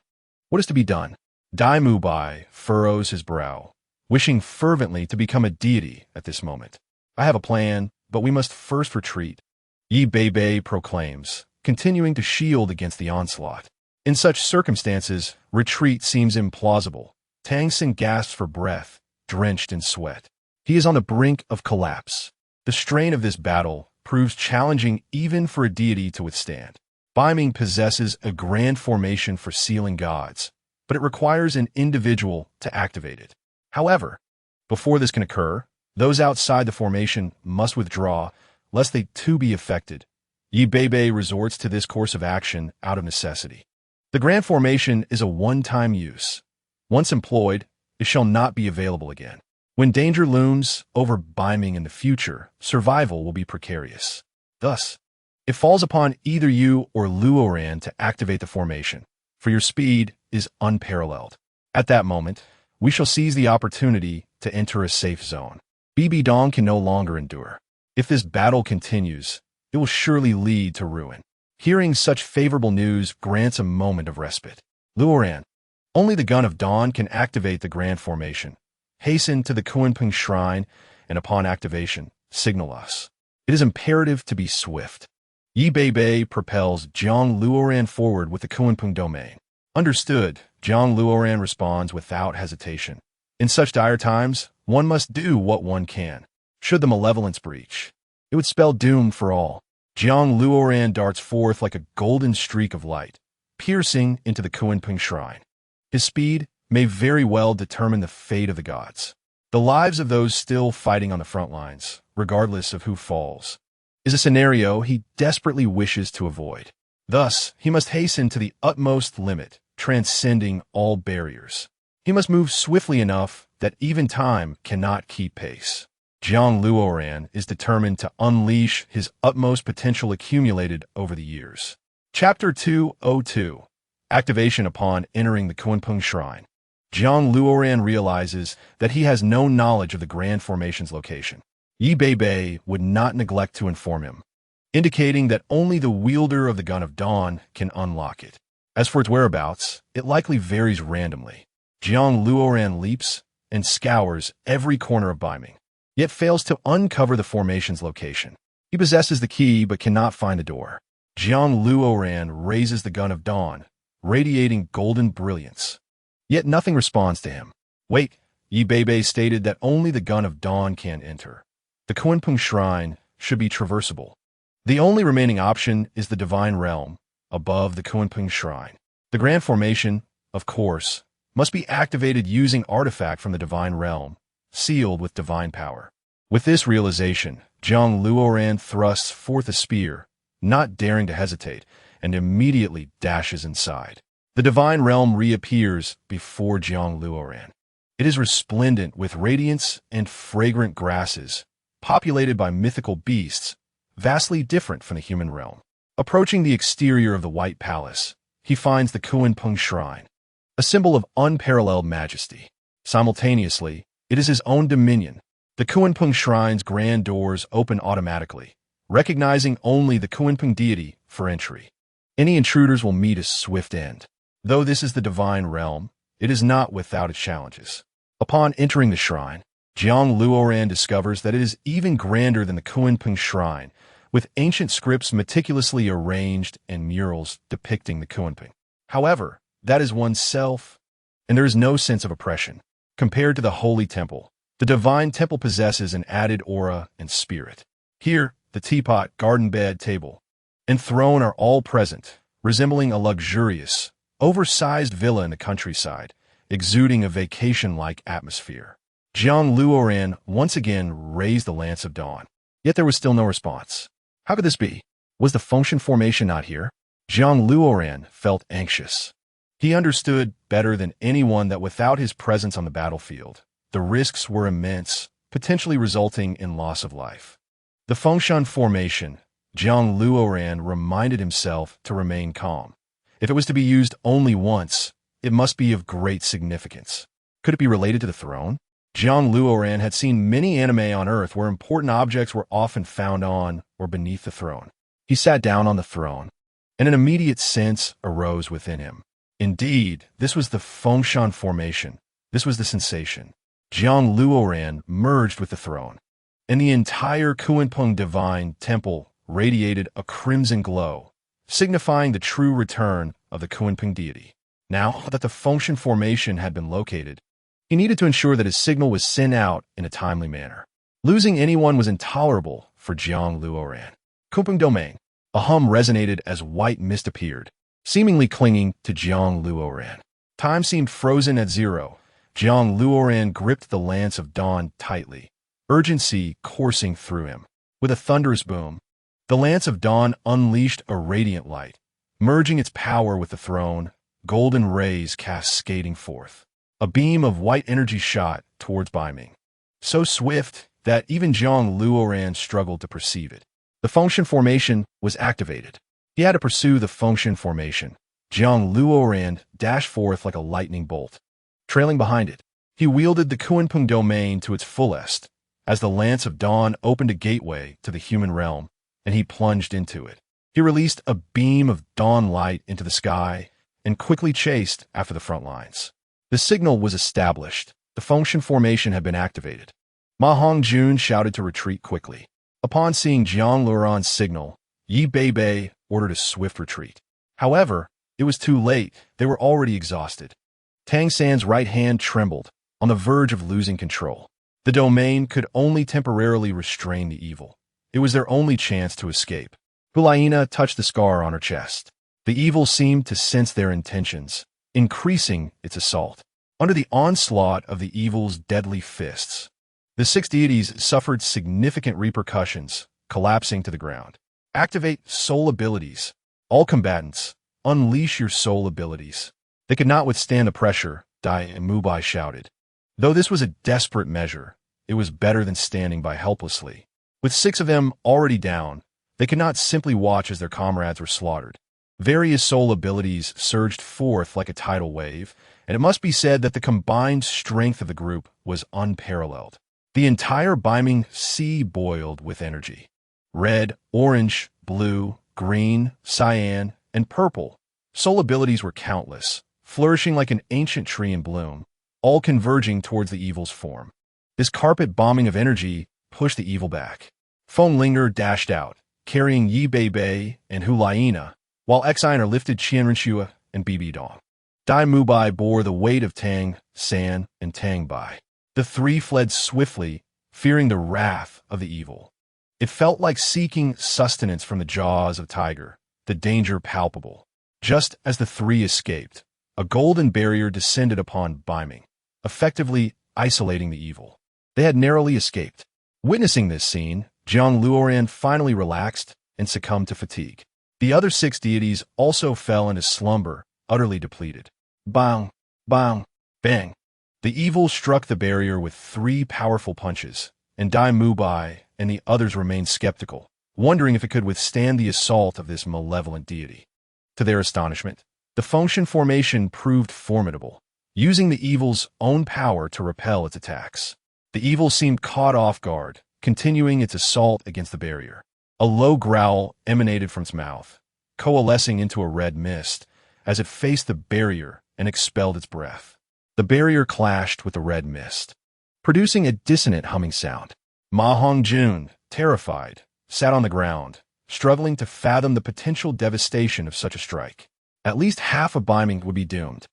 What is to be done? Dai Mubai furrows his brow, wishing fervently to become a deity at this moment. I have a plan, but we must first retreat, Yi Bei proclaims, continuing to shield against the onslaught. In such circumstances, retreat seems implausible. Tang Xin gasps for breath, drenched in sweat. He is on the brink of collapse. The strain of this battle proves challenging even for a deity to withstand. Biming possesses a grand formation for sealing gods, but it requires an individual to activate it. However, before this can occur, those outside the formation must withdraw, lest they too be affected. Yi Bei resorts to this course of action out of necessity. The grand formation is a one-time use. Once employed, it shall not be available again. When danger looms over Biming in the future, survival will be precarious. Thus, it falls upon either you or Luoran to activate the formation, for your speed is unparalleled. At that moment, we shall seize the opportunity to enter a safe zone. Bibi Dong can no longer endure. If this battle continues, it will surely lead to ruin. Hearing such favorable news grants a moment of respite. Luoran, only the Gun of Dawn can activate the grand formation. Hasten to the Kunpeng shrine, and upon activation, signal us. It is imperative to be swift. Yi Bei propels Zhang Luoran forward with the Kunpeng domain. Understood, Zhang Luoran responds without hesitation. In such dire times, one must do what one can. Should the malevolence breach, it would spell doom for all. Zhang Luoran darts forth like a golden streak of light, piercing into the Kunpeng shrine. His speed may very well determine the fate of the gods. The lives of those still fighting on the front lines, regardless of who falls, is a scenario he desperately wishes to avoid. Thus, he must hasten to the utmost limit, transcending all barriers. He must move swiftly enough that even time cannot keep pace. Zhang Luoran is determined to unleash his utmost potential accumulated over the years. Chapter 202. Activation upon entering the Kunpeng Shrine. Zhang Luoran realizes that he has no knowledge of the Grand Formation's location. Yi Bei would not neglect to inform him, indicating that only the wielder of the Gun of Dawn can unlock it. As for its whereabouts, it likely varies randomly. Zhang Luoran leaps and scours every corner of Biming, yet fails to uncover the formation's location. He possesses the key but cannot find the door. Zhang Luoran raises the Gun of Dawn, radiating golden brilliance. Yet nothing responds to him. Wait, Yi Bei stated that only the Gun of Dawn can enter. The Kunpeng Shrine should be traversable. The only remaining option is the Divine Realm, above the Kunpeng Shrine. The Grand Formation, of course, must be activated using artifact from the Divine Realm, sealed with divine power. With this realization, Zhang Luoran thrusts forth a spear, not daring to hesitate, and immediately dashes inside. The Divine Realm reappears before Zhang Luoran. It is resplendent with radiance and fragrant grasses, populated by mythical beasts, vastly different from the human realm. Approaching the exterior of the White Palace, he finds the Kunpeng Shrine, a symbol of unparalleled majesty. Simultaneously, it is his own dominion. The Kunpeng Shrine's grand doors open automatically, recognizing only the Kunpeng deity for entry. Any intruders will meet a swift end. Though this is the Divine Realm, it is not without its challenges. Upon entering the shrine, Zhang Luoran discovers that it is even grander than the Kunpeng Shrine, with ancient scripts meticulously arranged and murals depicting the Kunpeng. However, that is oneself, and there is no sense of oppression. Compared to the Holy Temple, the Divine Temple possesses an added aura and spirit. Here, the teapot, garden bed, table, and throne are all present, resembling a luxurious, oversized villa in the countryside, exuding a vacation-like atmosphere. Zhang Luoran once again raised the Lance of Dawn, yet there was still no response. How could this be? Was the function formation not here? Zhang Luoran felt anxious. He understood better than anyone that without his presence on the battlefield, the risks were immense, potentially resulting in loss of life. The function formation, Zhang Luoran reminded himself to remain calm. If it was to be used only once, it must be of great significance. Could it be related to the throne? Jiang Luoran had seen many anime on Earth where important objects were often found on or beneath the throne. He sat down on the throne, and an immediate sense arose within him. Indeed, this was the Fengshan formation. This was the sensation. Jiang Luoran merged with the throne, and the entire Kunpeng divine temple radiated a crimson glow, signifying the true return of the Kunpeng deity. Now that the Fengshan formation had been located, he needed to ensure that his signal was sent out in a timely manner. Losing anyone was intolerable for Jiang Luoran. Kunpeng domain. A hum resonated as white mist appeared, seemingly clinging to Jiang Luoran. Time seemed frozen at zero. Jiang Luoran gripped the lance of dawn tightly, urgency coursing through him. With a thunderous boom, the lance of dawn unleashed a radiant light, merging its power with the throne, golden rays cascading forth. A beam of white energy shot towards Baiming, so swift that even Jiang Luoran struggled to perceive it. The Fengshan formation was activated. He had to pursue the Fengshan formation. Jiang Luoran dashed forth like a lightning bolt. Trailing behind it, he wielded the Kunpeng domain to its fullest, as the Lance of Dawn opened a gateway to the human realm, and he plunged into it. He released a beam of dawn light into the sky and quickly chased after the front lines. The signal was established. The Fengshan formation had been activated. Ma Hongjun shouted to retreat quickly. Upon seeing Jiang Luoran's signal, Yi Beibei ordered a swift retreat. However, it was too late. They were already exhausted. Tang San's right hand trembled, on the verge of losing control. The domain could only temporarily restrain the evil. It was their only chance to escape. Hulaina touched the scar on her chest. The evil seemed to sense their intentions, increasing its assault. Under the onslaught of the evil's deadly fists, the six deities suffered significant repercussions, collapsing to the ground. Activate soul abilities. All combatants, unleash your soul abilities. They could not withstand the pressure, Dai and Mubai shouted. Though this was a desperate measure, it was better than standing by helplessly. With 6 of them already down, they could not simply watch as their comrades were slaughtered. Various soul abilities surged forth like a tidal wave, and it must be said that the combined strength of the group was unparalleled. The entire Baiming sea boiled with energy. Red, orange, blue, green, cyan, and purple. Soul abilities were countless, flourishing like an ancient tree in bloom, all converging towards the evil's form. This carpet bombing of energy pushed the evil back. Feng Linger dashed out, carrying Yi Beibei and Hulaina, while Xiner lifted Qianrenxue and Bibi Dong. Dai Mubai bore the weight of Tang, San, and Tang Bai. The 3 fled swiftly, fearing the wrath of the evil. It felt like seeking sustenance from the jaws of tiger, the danger palpable. Just as the 3 escaped, a golden barrier descended upon Baiming, effectively isolating the evil. They had narrowly escaped. Witnessing this scene, Jiang Luoran finally relaxed and succumbed to fatigue. The other 6 deities also fell into slumber, utterly depleted. Bang, bang, bang. The evil struck the barrier with 3 powerful punches, and Dai Mubai and the others remained skeptical, wondering if it could withstand the assault of this malevolent deity. To their astonishment, the Fengshan formation proved formidable, using the evil's own power to repel its attacks. The evil seemed caught off guard, continuing its assault against the barrier. A low growl emanated from its mouth, coalescing into a red mist as it faced the barrier and expelled its breath. The barrier clashed with the red mist, producing a dissonant humming sound. Ma Hongjun, terrified, sat on the ground, struggling to fathom the potential devastation of such a strike. At least half of Baiming would be doomed.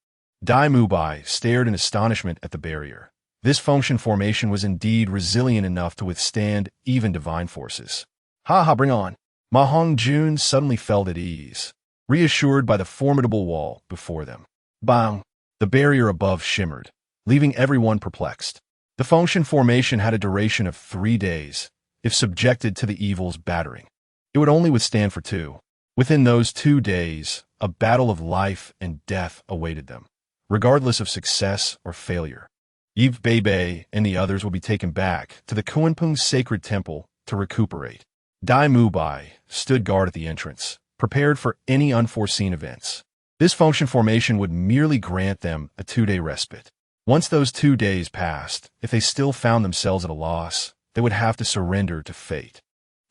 Dai Mubai stared in astonishment at the barrier. This Fengshan formation was indeed resilient enough to withstand even divine forces. Ha, bring on. Ma Hongjun suddenly felt at ease, reassured by the formidable wall before them. Bang! The barrier above shimmered, leaving everyone perplexed. The Fengshan formation had a duration of 3 days. If subjected to the evil's battering, it would only withstand for 2. Within those 2 days, a battle of life and death awaited them, regardless of success or failure. Yi Beibei and the others would be taken back to the Kunpeng sacred temple to recuperate. Dai Mubai stood guard at the entrance, prepared for any unforeseen events. This Fengshan formation would merely grant them a 2-day respite. Once those 2 days passed, if they still found themselves at a loss, they would have to surrender to fate.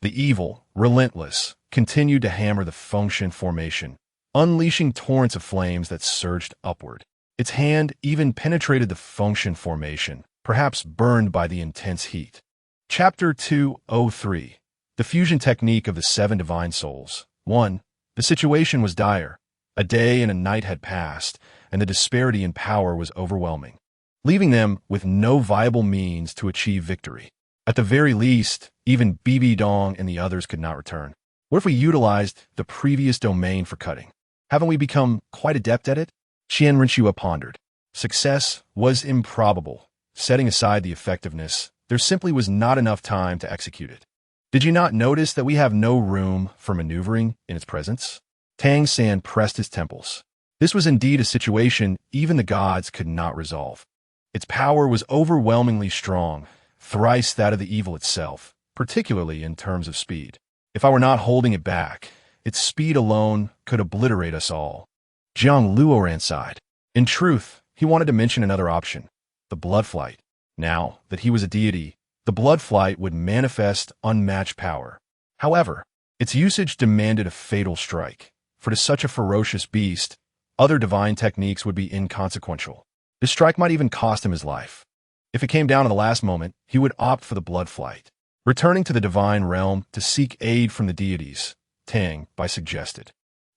The evil, relentless, continued to hammer the Fengshan formation, unleashing torrents of flames that surged upward. Its hand even penetrated the Fengshan formation, perhaps burned by the intense heat. Chapter 203. The Fusion Technique of the Seven Divine Souls. 1. The situation was dire. A day and a night had passed, and the disparity in power was overwhelming, leaving them with no viable means to achieve victory. At the very least, even Bibi Dong and the others could not return. What if we utilized the previous domain for cutting? Haven't we become quite adept at it? Qian Renshua pondered. Success was improbable. Setting aside the effectiveness, there simply was not enough time to execute it. Did you not notice that we have no room for maneuvering in its presence? Tang San pressed his temples. This was indeed a situation even the gods could not resolve. Its power was overwhelmingly strong, thrice that of the evil itself, particularly in terms of speed. If I were not holding it back, its speed alone could obliterate us all. Jiang Luoran sighed. In truth, he wanted to mention another option, the blood flight. Now that he was a deity, the blood flight would manifest unmatched power. However, its usage demanded a fatal strike, for to such a ferocious beast, other divine techniques would be inconsequential. This strike might even cost him his life. If it came down to the last moment, he would opt for the blood flight, returning to the divine realm to seek aid from the deities, Tang Bai suggested.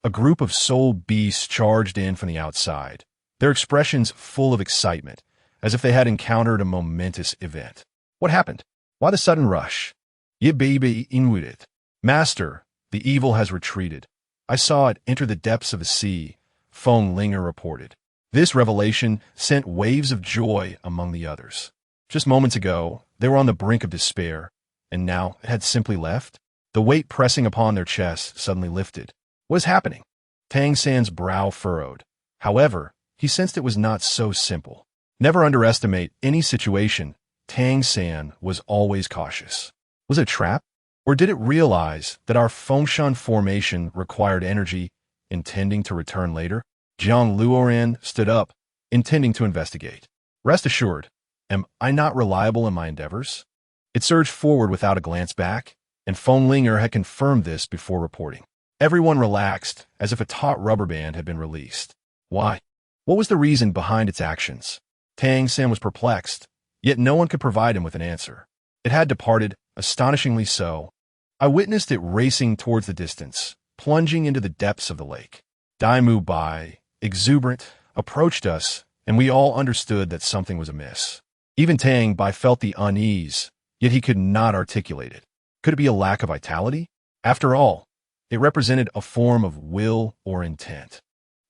A group of soul beasts charged in from the outside, their expressions full of excitement, as if they had encountered a momentous event. What happened? Why the sudden rush? Ye baby inwarded. Master, the evil has retreated. I saw it enter the depths of the sea, Feng Linger reported. This revelation sent waves of joy among the others. Just moments ago, they were on the brink of despair, and now it had simply left. The weight pressing upon their chests suddenly lifted. What is happening? Tang San's brow furrowed. However, he sensed it was not so simple. Never underestimate any situation. Tang San was always cautious. Was it a trap? Or did it realize that our Fengshan formation required energy, intending to return later? Jiang Luoran stood up, intending to investigate. Rest assured, am I not reliable in my endeavors? It surged forward without a glance back, and Feng Linger had confirmed this before reporting. Everyone relaxed, as if a taut rubber band had been released. Why? What was the reason behind its actions? Tang San was perplexed, yet no one could provide him with an answer. It had departed, astonishingly so. I witnessed it racing towards the distance, plunging into the depths of the lake. Daimu Bai, exuberant, approached us, and we all understood that something was amiss. Even Tang Bai felt the unease, yet he could not articulate it. Could it be a lack of vitality? After all, it represented a form of will or intent.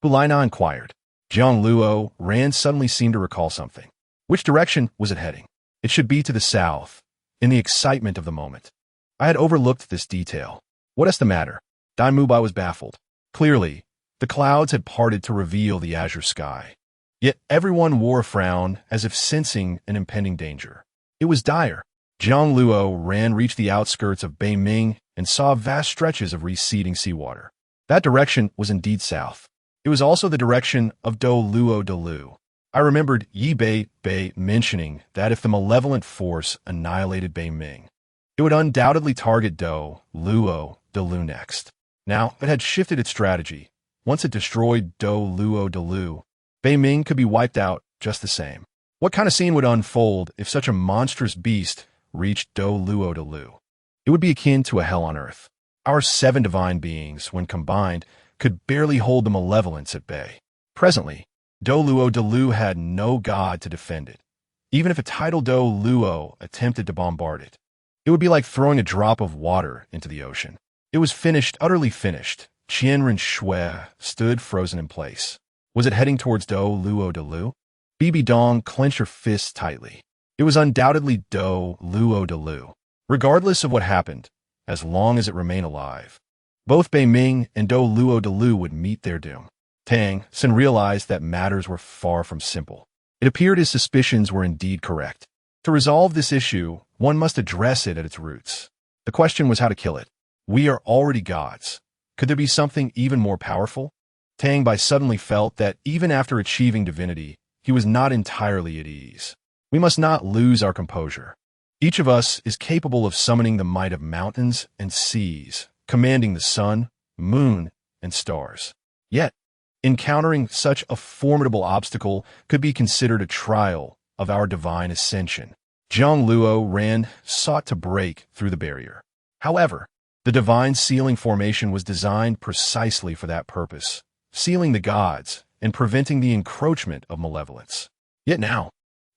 Bulaina inquired. Jiang Luo Ran suddenly seemed to recall something. Which direction was it heading? It should be to the south, in the excitement of the moment. I had overlooked this detail. What is the matter? Daimu Bai was baffled. Clearly, the clouds had parted to reveal the azure sky. Yet everyone wore a frown as if sensing an impending danger. It was dire. Jiang Luo Ran reached the outskirts of Beiming and saw vast stretches of receding seawater. That direction was indeed south. It was also the direction of Do Luo De Lu. I remembered Yi Bei mentioning that if the malevolent force annihilated Beiming, it would undoubtedly target Do Luo De Lu next. Now, it had shifted its strategy. Once it destroyed Do Luo De Lu, Beiming could be wiped out just the same. What kind of scene would unfold if such a monstrous beast reached Do Luo De Lu? It would be akin to a hell on earth. Our 7 divine beings, when combined, could barely hold the malevolence at bay. Presently, Do Luo De Lu had no god to defend it. Even if a tidal Do Luo attempted to bombard it, it would be like throwing a drop of water into the ocean. It was finished, utterly finished. Qianren Shui stood frozen in place. Was it heading towards Do Luo De Lu? Bibi Dong clenched her fists tightly. It was undoubtedly Do Luo De Lu. Regardless of what happened, as long as it remained alive, both Beiming and Do Luo De Lu would meet their doom. Tang San realized that matters were far from simple. It appeared his suspicions were indeed correct. To resolve this issue, one must address it at its roots. The question was how to kill it. We are already gods. Could there be something even more powerful? Tang Bai suddenly felt that even after achieving divinity, he was not entirely at ease. We must not lose our composure. Each of us is capable of summoning the might of mountains and seas, commanding the sun, moon, and stars. Yet, encountering such a formidable obstacle could be considered a trial of our divine ascension. Zhang Luo sought to break through the barrier. However, the divine sealing formation was designed precisely for that purpose, sealing the gods and preventing the encroachment of malevolence. Yet now,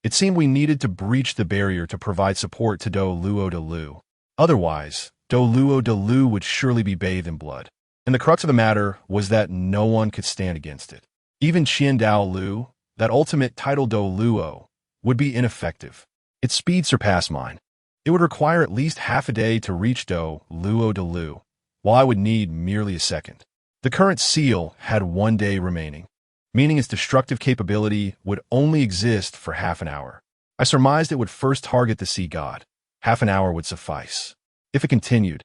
it seemed we needed to breach the barrier to provide support to Do Luo de Lu. Otherwise, Do Luo de Lu would surely be bathed in blood. And the crux of the matter was that no one could stand against it. Even Qian Dao Lu, that ultimate title Do Luo, would be ineffective. Its speed surpassed mine. It would require at least half a day to reach Do Luo de Lu, while I would need merely a second. The current seal had 1 day remaining, meaning its destructive capability would only exist for half an hour. I surmised it would first target the sea god. Half an hour would suffice. If it continued,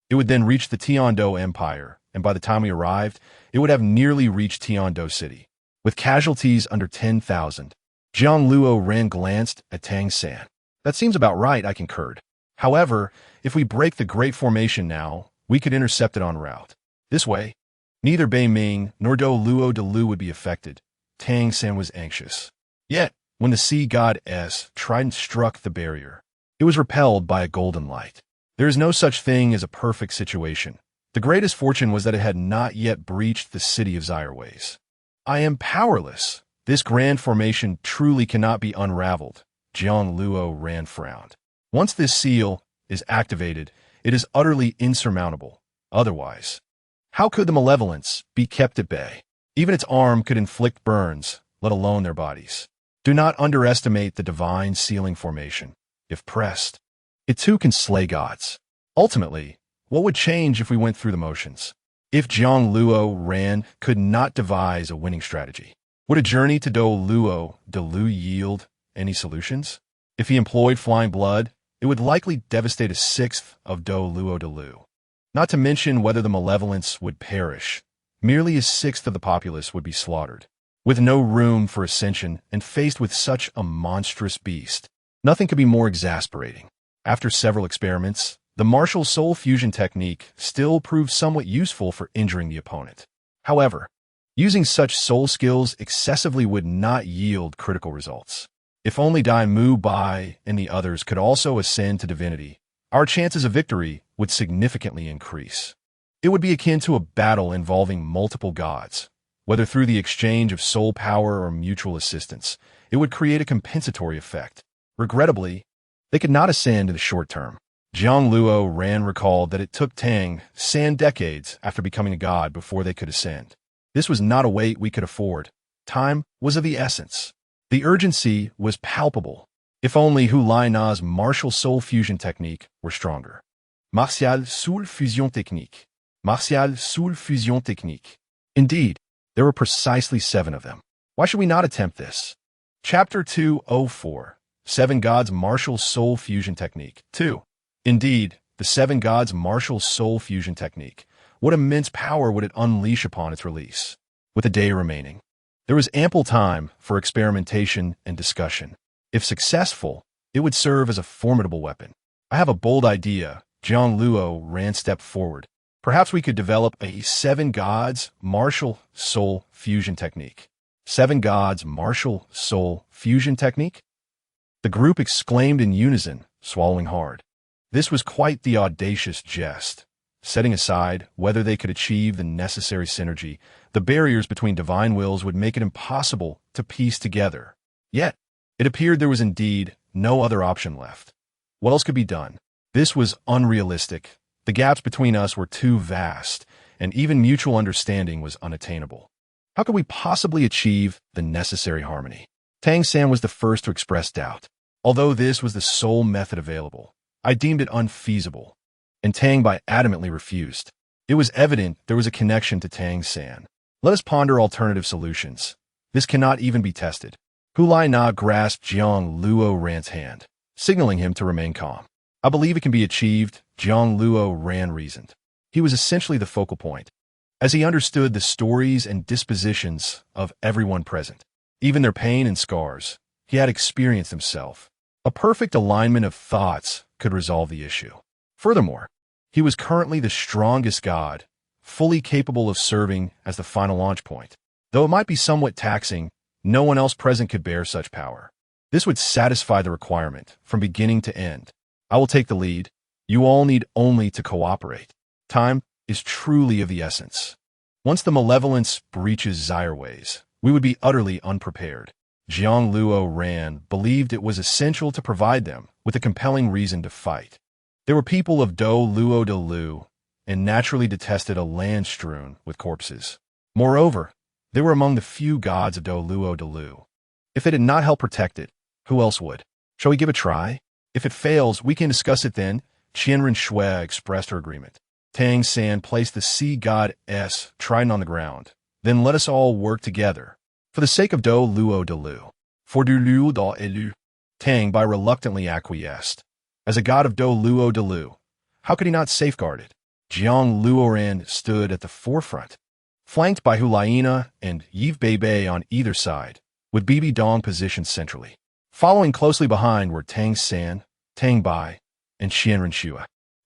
it would then reach the Tiando Empire, and by the time we arrived, it would have nearly reached Tiando City. With casualties under 10,000, Zhang Luo glanced at Tang San. That seems about right, I concurred. However, if we break the Great Formation now, we could intercept it en route. This way, neither Bei Ming nor Do Luo de Lu would be affected. Tang San was anxious. Yet, when the sea god's trident struck the barrier, it was repelled by a golden light. There is no such thing as a perfect situation. The greatest fortune was that it had not yet breached the city of Zyreways. I am powerless. This grand formation truly cannot be unraveled. Zhang Luo frowned. Once this seal is activated, it is utterly insurmountable. Otherwise, how could the malevolence be kept at bay? Even its arm could inflict burns, let alone their bodies. Do not underestimate the divine sealing formation. If pressed, it too can slay gods. Ultimately, what would change if we went through the motions? If Zhang Luo could not devise a winning strategy, would a journey to Do Luo de Lu yield any solutions? If he employed flying blood, it would likely devastate a sixth of Do Luo de Lu. Not to mention whether the malevolence would perish. Merely a sixth of the populace would be slaughtered. With no room for ascension and faced with such a monstrous beast, nothing could be more exasperating. After several experiments, the martial soul fusion technique still proved somewhat useful for injuring the opponent. However, using such soul skills excessively would not yield critical results. If only Dai Mu Bai and the others could also ascend to divinity, our chances of victory would significantly increase. It would be akin to a battle involving multiple gods. Whether through the exchange of soul power or mutual assistance, it would create a compensatory effect. Regrettably, they could not ascend in the short term. Zhang Luo recalled that it took Tang San decades after becoming a god before they could ascend. This was not a wait we could afford. Time was of the essence. The urgency was palpable. If only Hu Lai Na's martial soul fusion technique were stronger. Martial soul fusion technique. Martial soul fusion technique. Indeed, there were precisely 7 of them. Why should we not attempt this? Chapter 204. 7 Gods Martial Soul Fusion Technique. 2. Indeed, the 7 Gods Martial Soul Fusion Technique. What immense power would it unleash upon its release? With a day remaining, there was ample time for experimentation and discussion. If successful, it would serve as a formidable weapon. I have a bold idea. Zhang Luo stepped forward. Perhaps we could develop a 7 Gods Martial Soul Fusion Technique. 7 Gods Martial Soul Fusion Technique? The group exclaimed in unison, swallowing hard. This was quite the audacious jest. Setting aside whether they could achieve the necessary synergy, the barriers between divine wills would make it impossible to piece together. Yet, it appeared there was indeed no other option left. What else could be done? This was unrealistic. The gaps between us were too vast, and even mutual understanding was unattainable. How could we possibly achieve the necessary harmony? Tang San was the first to express doubt. Although this was the sole method available, I deemed it unfeasible, and Tang Bai adamantly refused. It was evident there was a connection to Tang San. Let us ponder alternative solutions. This cannot even be tested. Hu Lai Na grasped Zhang Luo's hand, signaling him to remain calm. I believe it can be achieved, Zhang Luo reasoned. He was essentially the focal point, as he understood the stories and dispositions of everyone present. Even their pain and scars, he had experienced himself. A perfect alignment of thoughts could resolve the issue. Furthermore, he was currently the strongest god, fully capable of serving as the final launch point. Though it might be somewhat taxing, no one else present could bear such power. This would satisfy the requirement from beginning to end. I will take the lead. You all need only to cooperate. Time is truly of the essence. Once the malevolence breaches Zyreways, we would be utterly unprepared. Jiang Luo Ran believed it was essential to provide them with a compelling reason to fight. There were people of Do Luo de Lu, and naturally detested a land strewn with corpses. Moreover, they were among the few gods of Do Luo de Lu. If they did not help protect it, who else would? Shall we give a try? If it fails, we can discuss it then. Qianren Shui expressed her agreement. Tang San placed the sea god S trident on the ground. Then let us all work together. For the sake of Do Luo de Lu. For Du Luo de Elu. Tang by reluctantly acquiesced. As a god of Do Luo de Lu, how could he not safeguard it? Jiang Luoran stood at the forefront, flanked by Hulaina and Yiv Beibei on either side, with Bibi Dong positioned centrally. Following closely behind were Tang San, Tang Bai, and Qianren Shui.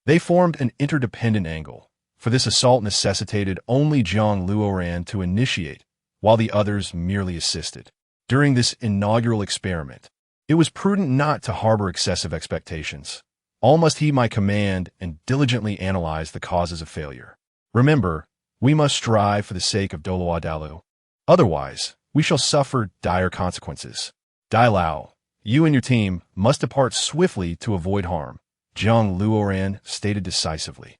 They formed an interdependent angle, for this assault necessitated only Jiang Luoran to initiate, while the others merely assisted. During this inaugural experiment, it was prudent not to harbor excessive expectations. All must heed my command and diligently analyze the causes of failure. Remember, we must strive for the sake of Doloa Dalu. Otherwise, we shall suffer dire consequences. Dai Lao, you and your team must depart swiftly to avoid harm, Jiang Luoran stated decisively.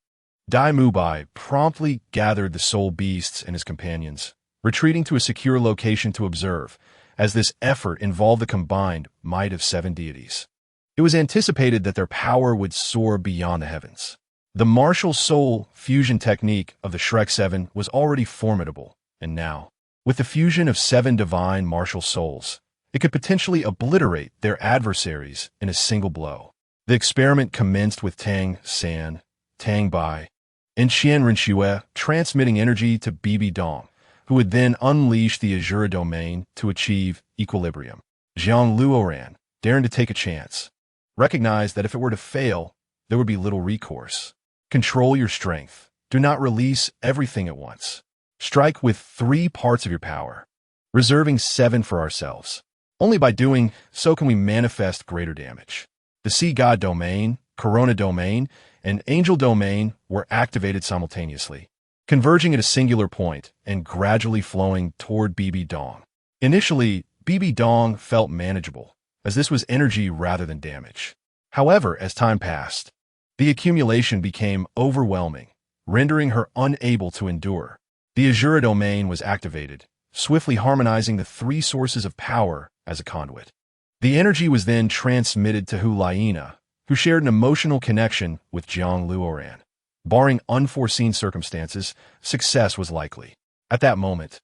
Dai Mubai promptly gathered the soul beasts and his companions, retreating to a secure location to observe, as this effort involved the combined might of 7 deities. It was anticipated that their power would soar beyond the heavens. The martial soul fusion technique of the Shrek 7 was already formidable, and now, with the fusion of 7 divine martial souls, it could potentially obliterate their adversaries in a single blow. The experiment commenced with Tang San, Tang Bai, and Qianren Shui transmitting energy to Bibi Dong, who would then unleash the Azura domain to achieve equilibrium. Jiang Luoran, daring to take a chance, recognized that if it were to fail, there would be little recourse. Control your strength. Do not release everything at once. Strike with 3 parts of your power, reserving 7 for ourselves. Only by doing so can we manifest greater damage. The Sea God domain, Corona domain, and Angel domain were activated simultaneously, converging at a singular point and gradually flowing toward Bibi Dong. Initially, Bibi Dong felt manageable, as this was energy rather than damage. However, as time passed, the accumulation became overwhelming, rendering her unable to endure. The Azura domain was activated, swiftly harmonizing the 3 sources of power as a conduit. The energy was then transmitted to Hulaina, who shared an emotional connection with Jiang Luoran. Barring unforeseen circumstances, success was likely. At that moment,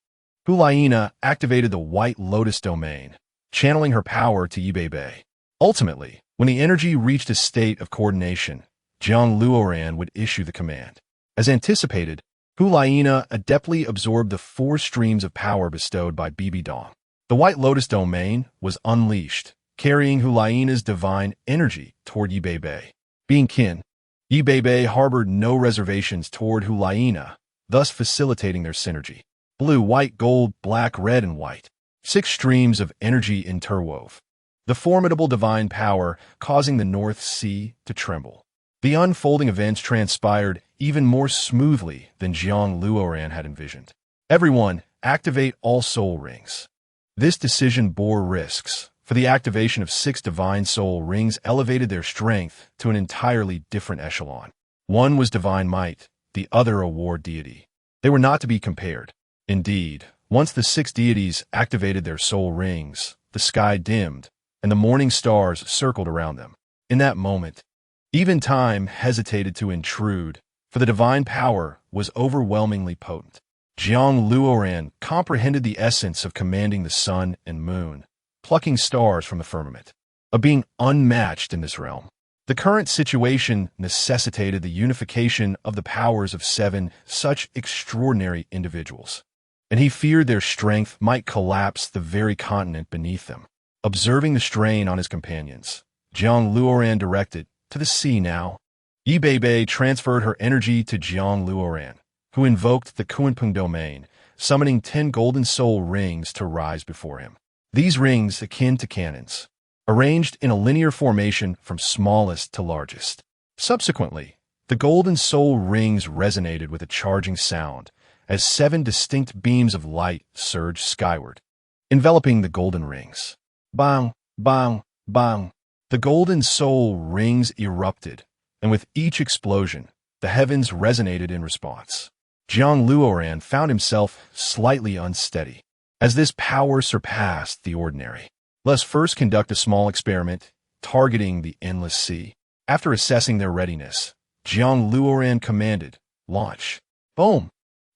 Hulaina activated the White Lotus domain, channeling her power to Yibei. Ultimately, when the energy reached a state of coordination, Jiang Luoran would issue the command. As anticipated, Hulaina adeptly absorbed the 4 streams of power bestowed by Bibi Dong. The White Lotus domain was unleashed, carrying Hulaina's divine energy toward Yibei. Being kin, Yibei harbored no reservations toward Hulaina, thus facilitating their synergy. Blue, white, gold, black, red, and white. 6 streams of energy interwove. The formidable divine power causing the North Sea to tremble. The unfolding events transpired even more smoothly than Jiang Luoran had envisioned. Everyone, activate all soul rings. This decision bore risks, for the activation of 6 divine soul rings elevated their strength to an entirely different echelon. One was divine might, the other a war deity. They were not to be compared. Indeed, once the 6 deities activated their soul rings, the sky dimmed, and the morning stars circled around them. In that moment, even time hesitated to intrude, for the divine power was overwhelmingly potent. Jiang Luoran comprehended the essence of commanding the sun and moon, plucking stars from the firmament, a being unmatched in this realm. The current situation necessitated the unification of the powers of 7 such extraordinary individuals. and he feared their strength might collapse the very continent beneath them. Observing the strain on his companions, Jiang Luoran directed, "To the sea now." Yi Bei transferred her energy to Jiang Luoran, who invoked the Kunpeng domain, summoning 10 golden soul rings to rise before him. These rings, akin to cannons, arranged in a linear formation from smallest to largest. Subsequently, the golden soul rings resonated with a charging sound as 7 distinct beams of light surged skyward, enveloping the golden rings. Bang, bang, bang. The golden soul rings erupted, and with each explosion, the heavens resonated in response. Jiang Luoran found himself slightly unsteady, as this power surpassed the ordinary. Let's first conduct a small experiment, targeting the endless sea. After assessing their readiness, Jiang Luoran commanded, "Launch." Boom!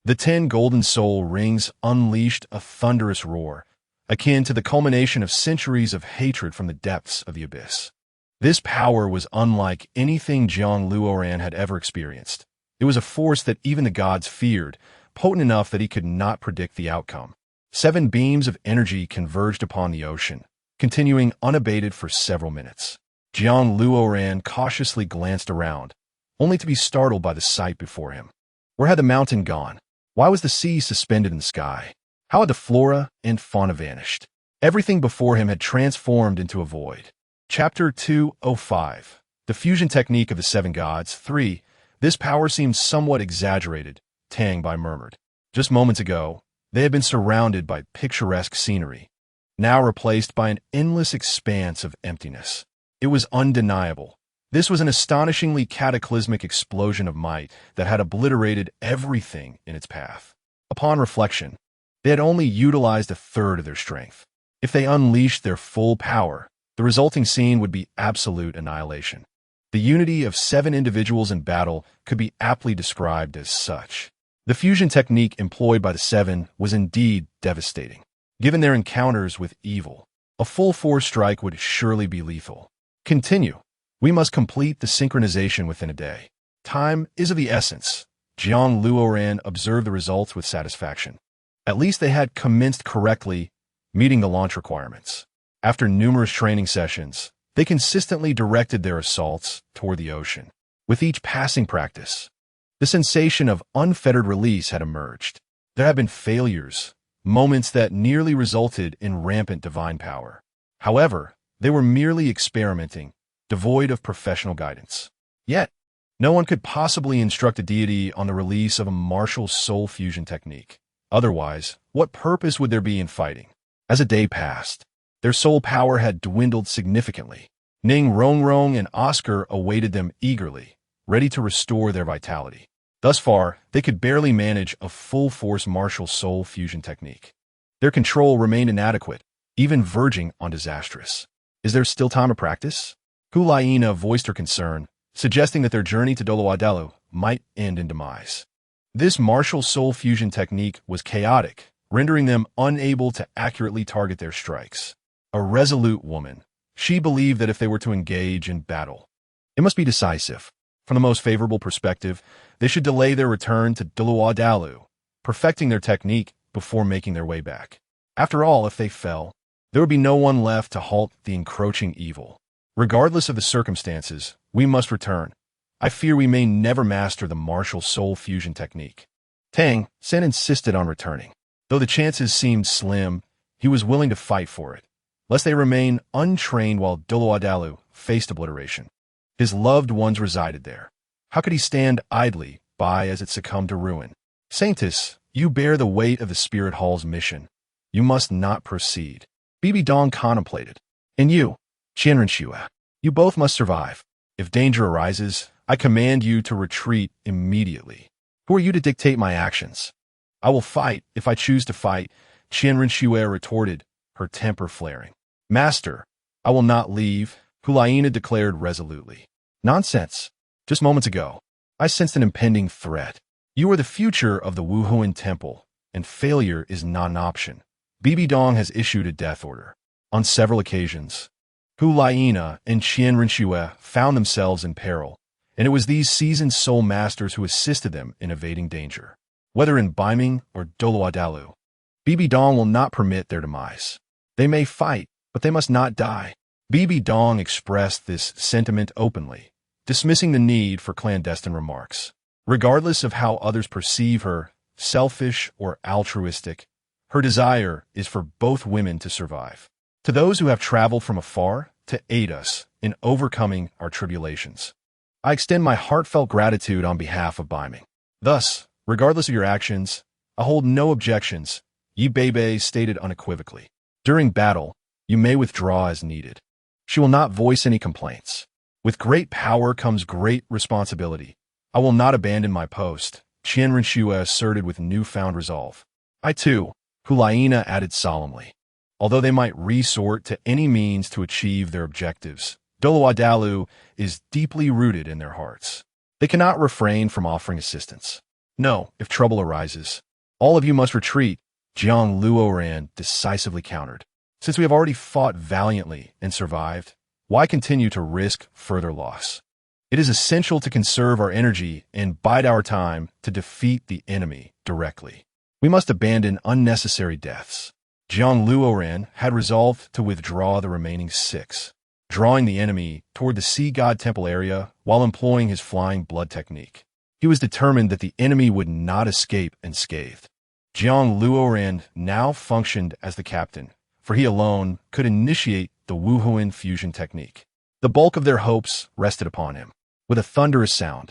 The 10 golden soul rings unleashed a thunderous roar, akin to the culmination of centuries of hatred from the depths of the abyss. This power was unlike anything Jiang Luoran had ever experienced. It was a force that even the gods feared, potent enough that he could not predict the outcome. 7 beams of energy converged upon the ocean, continuing unabated for several minutes. Jiang Luoran cautiously glanced around, only to be startled by the sight before him. Where had the mountain gone? Why was the sea suspended in the sky? How had the flora and fauna vanished? Everything before him had transformed into a void. Chapter 205. The Fusion Technique of the 7 Gods. 3. This power seems somewhat exaggerated, Tang Bai murmured. Just moments ago, they had been surrounded by picturesque scenery, now replaced by an endless expanse of emptiness. It was undeniable. This was an astonishingly cataclysmic explosion of might that had obliterated everything in its path. Upon reflection, they had only utilized a third of their strength. If they unleashed their full power, the resulting scene would be absolute annihilation. The unity of 7 individuals in battle could be aptly described as such. The fusion technique employed by the 7 was indeed devastating. Given their encounters with evil, a full force strike would surely be lethal. Continue. We must complete the synchronization within a day. Time is of the essence. Jiang Luoran observed the results with satisfaction. At least they had commenced correctly, meeting the launch requirements. After numerous training sessions, they consistently directed their assaults toward the ocean. With each passing practice, the sensation of unfettered release had emerged. There had been failures, moments that nearly resulted in rampant divine power. However, they were merely experimenting, devoid of professional guidance. Yet, no one could possibly instruct a deity on the release of a martial soul fusion technique. Otherwise, what purpose would there be in fighting? As a day passed, their soul power had dwindled significantly. Ning Rongrong and Oscar awaited them eagerly, ready to restore their vitality. Thus far, they could barely manage a full-force martial soul fusion technique. Their control remained inadequate, even verging on disastrous. Is there still time to practice? Kulaina voiced her concern, suggesting that their journey to Doloadalu might end in demise. This martial soul fusion technique was chaotic, rendering them unable to accurately target their strikes. A resolute woman, she believed that if they were to engage in battle, it must be decisive. From the most favorable perspective, they should delay their return to Doloadalu, perfecting their technique before making their way back. After all, if they fell, there would be no one left to halt the encroaching evil. Regardless of the circumstances, we must return. I fear we may never master the martial soul fusion technique. Tang Sen insisted on returning. Though the chances seemed slim, he was willing to fight for it, lest they remain untrained while Doloadalu faced obliteration. His loved ones resided there. How could he stand idly by as it succumbed to ruin? Saintus, you bear the weight of the Spirit Hall's mission. You must not proceed. Bibi Dong contemplated. And you, Qianren Xue, you both must survive. If danger arises, I command you to retreat immediately. Who are you to dictate my actions? I will fight if I choose to fight, Qianren Xue retorted, her temper flaring. Master, I will not leave, Kulaina declared resolutely. Nonsense. Just moments ago, I sensed an impending threat. You are the future of the Wuhuan Temple, and failure is not an option. Bibi Dong has issued a death order. On several occasions, Kulaina and Qianren Xue found themselves in peril, and it was these seasoned soul masters who assisted them in evading danger. Whether in Baiming or Doloadalu, BB Dong will not permit their demise. They may fight, but they must not die. BB Dong expressed this sentiment openly, dismissing the need for clandestine remarks. Regardless of how others perceive her, selfish or altruistic, her desire is for both women to survive. To those who have traveled from afar to aid us in overcoming our tribulations, I extend my heartfelt gratitude on behalf of Baiming. Thus, regardless of your actions, I hold no objections, Yi Beibei stated unequivocally. During battle, you may withdraw as needed. She will not voice any complaints. With great power comes great responsibility. I will not abandon my post, Qian Renshue asserted with newfound resolve. I too, Hulaina added solemnly. Although they might resort to any means to achieve their objectives, Doluadalu is deeply rooted in their hearts. They cannot refrain from offering assistance. No, if trouble arises, all of you must retreat, Jiang Luoran decisively countered. Since we have already fought valiantly and survived, why continue to risk further loss? It is essential to conserve our energy and bide our time to defeat the enemy directly. We must abandon unnecessary deaths. Jiang Luoran had resolved to withdraw the remaining 6, drawing the enemy toward the Sea God Temple area while employing his flying blood technique. He was determined that the enemy would not escape unscathed. Jiang Luoran now functioned as the captain, for he alone could initiate the Wuhuan fusion technique. The bulk of their hopes rested upon him. With a thunderous sound,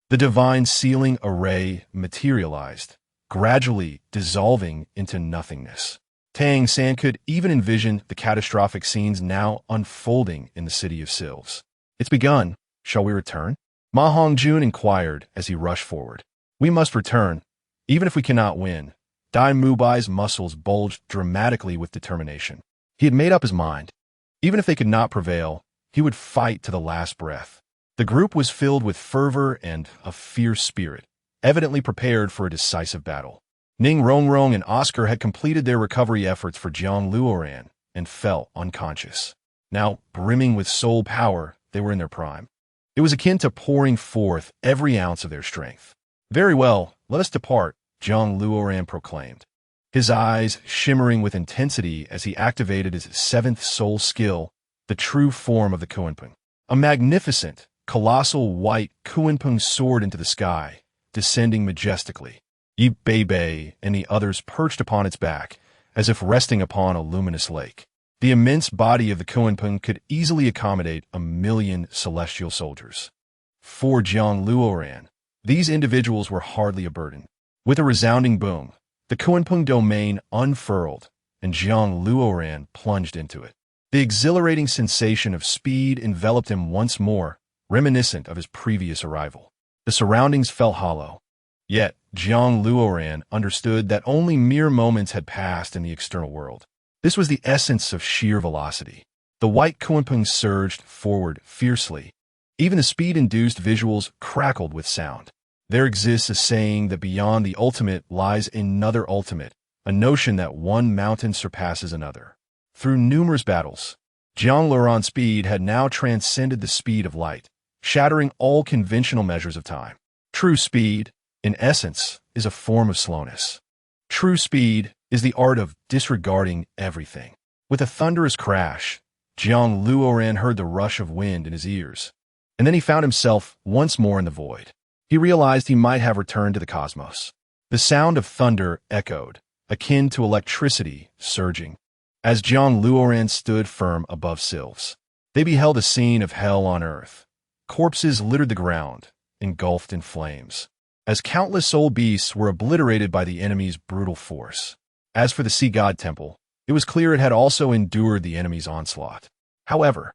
the divine sealing array materialized, gradually dissolving into nothingness. Tang San could even envision the catastrophic scenes now unfolding in the city of Sylves. It's begun. Shall we return? Ma Hongjun inquired as he rushed forward. We must return, even if we cannot win. Dai Mubai's muscles bulged dramatically with determination. He had made up his mind. Even if they could not prevail, he would fight to the last breath. The group was filled with fervor and a fierce spirit, evidently prepared for a decisive battle. Ning Rongrong and Oscar had completed their recovery efforts for Jiang Luoran and fell unconscious. Now, brimming with soul power, they were in their prime. It was akin to pouring forth every ounce of their strength. Very well, let us depart, Jiang Luoran proclaimed, his eyes shimmering with intensity as he activated his 7th soul skill, the true form of the Kunpeng. A magnificent, colossal white Kunpeng soared into the sky, descending majestically. Yi Beibei and the others perched upon its back, as if resting upon a luminous lake. The immense body of the Kunpeng could easily accommodate 1,000,000 celestial soldiers. For Jiang Luoran, these individuals were hardly a burden. With a resounding boom, the Kunpeng domain unfurled, and Jiang Luoran plunged into it. The exhilarating sensation of speed enveloped him once more, reminiscent of his previous arrival. The surroundings felt hollow. Yet, Jiang Luoran understood that only mere moments had passed in the external world. This was the essence of sheer velocity. The white Kunpeng surged forward fiercely. Even the speed-induced visuals crackled with sound. There exists a saying that beyond the ultimate lies another ultimate, a notion that one mountain surpasses another. Through numerous battles, Jiang Luoran's speed had now transcended the speed of light, shattering all conventional measures of time. True speed, in essence, is a form of slowness. True speed is the art of disregarding everything. With a thunderous crash, Jiang Luoran heard the rush of wind in his ears, and then he found himself once more in the void. He realized he might have returned to the cosmos. The sound of thunder echoed, akin to electricity surging. As Jiang Luoran stood firm above Sylves, they beheld a scene of hell on earth. Corpses littered the ground, engulfed in flames, as countless soul beasts were obliterated by the enemy's brutal force. As for the Sea God Temple, it was clear it had also endured the enemy's onslaught. However,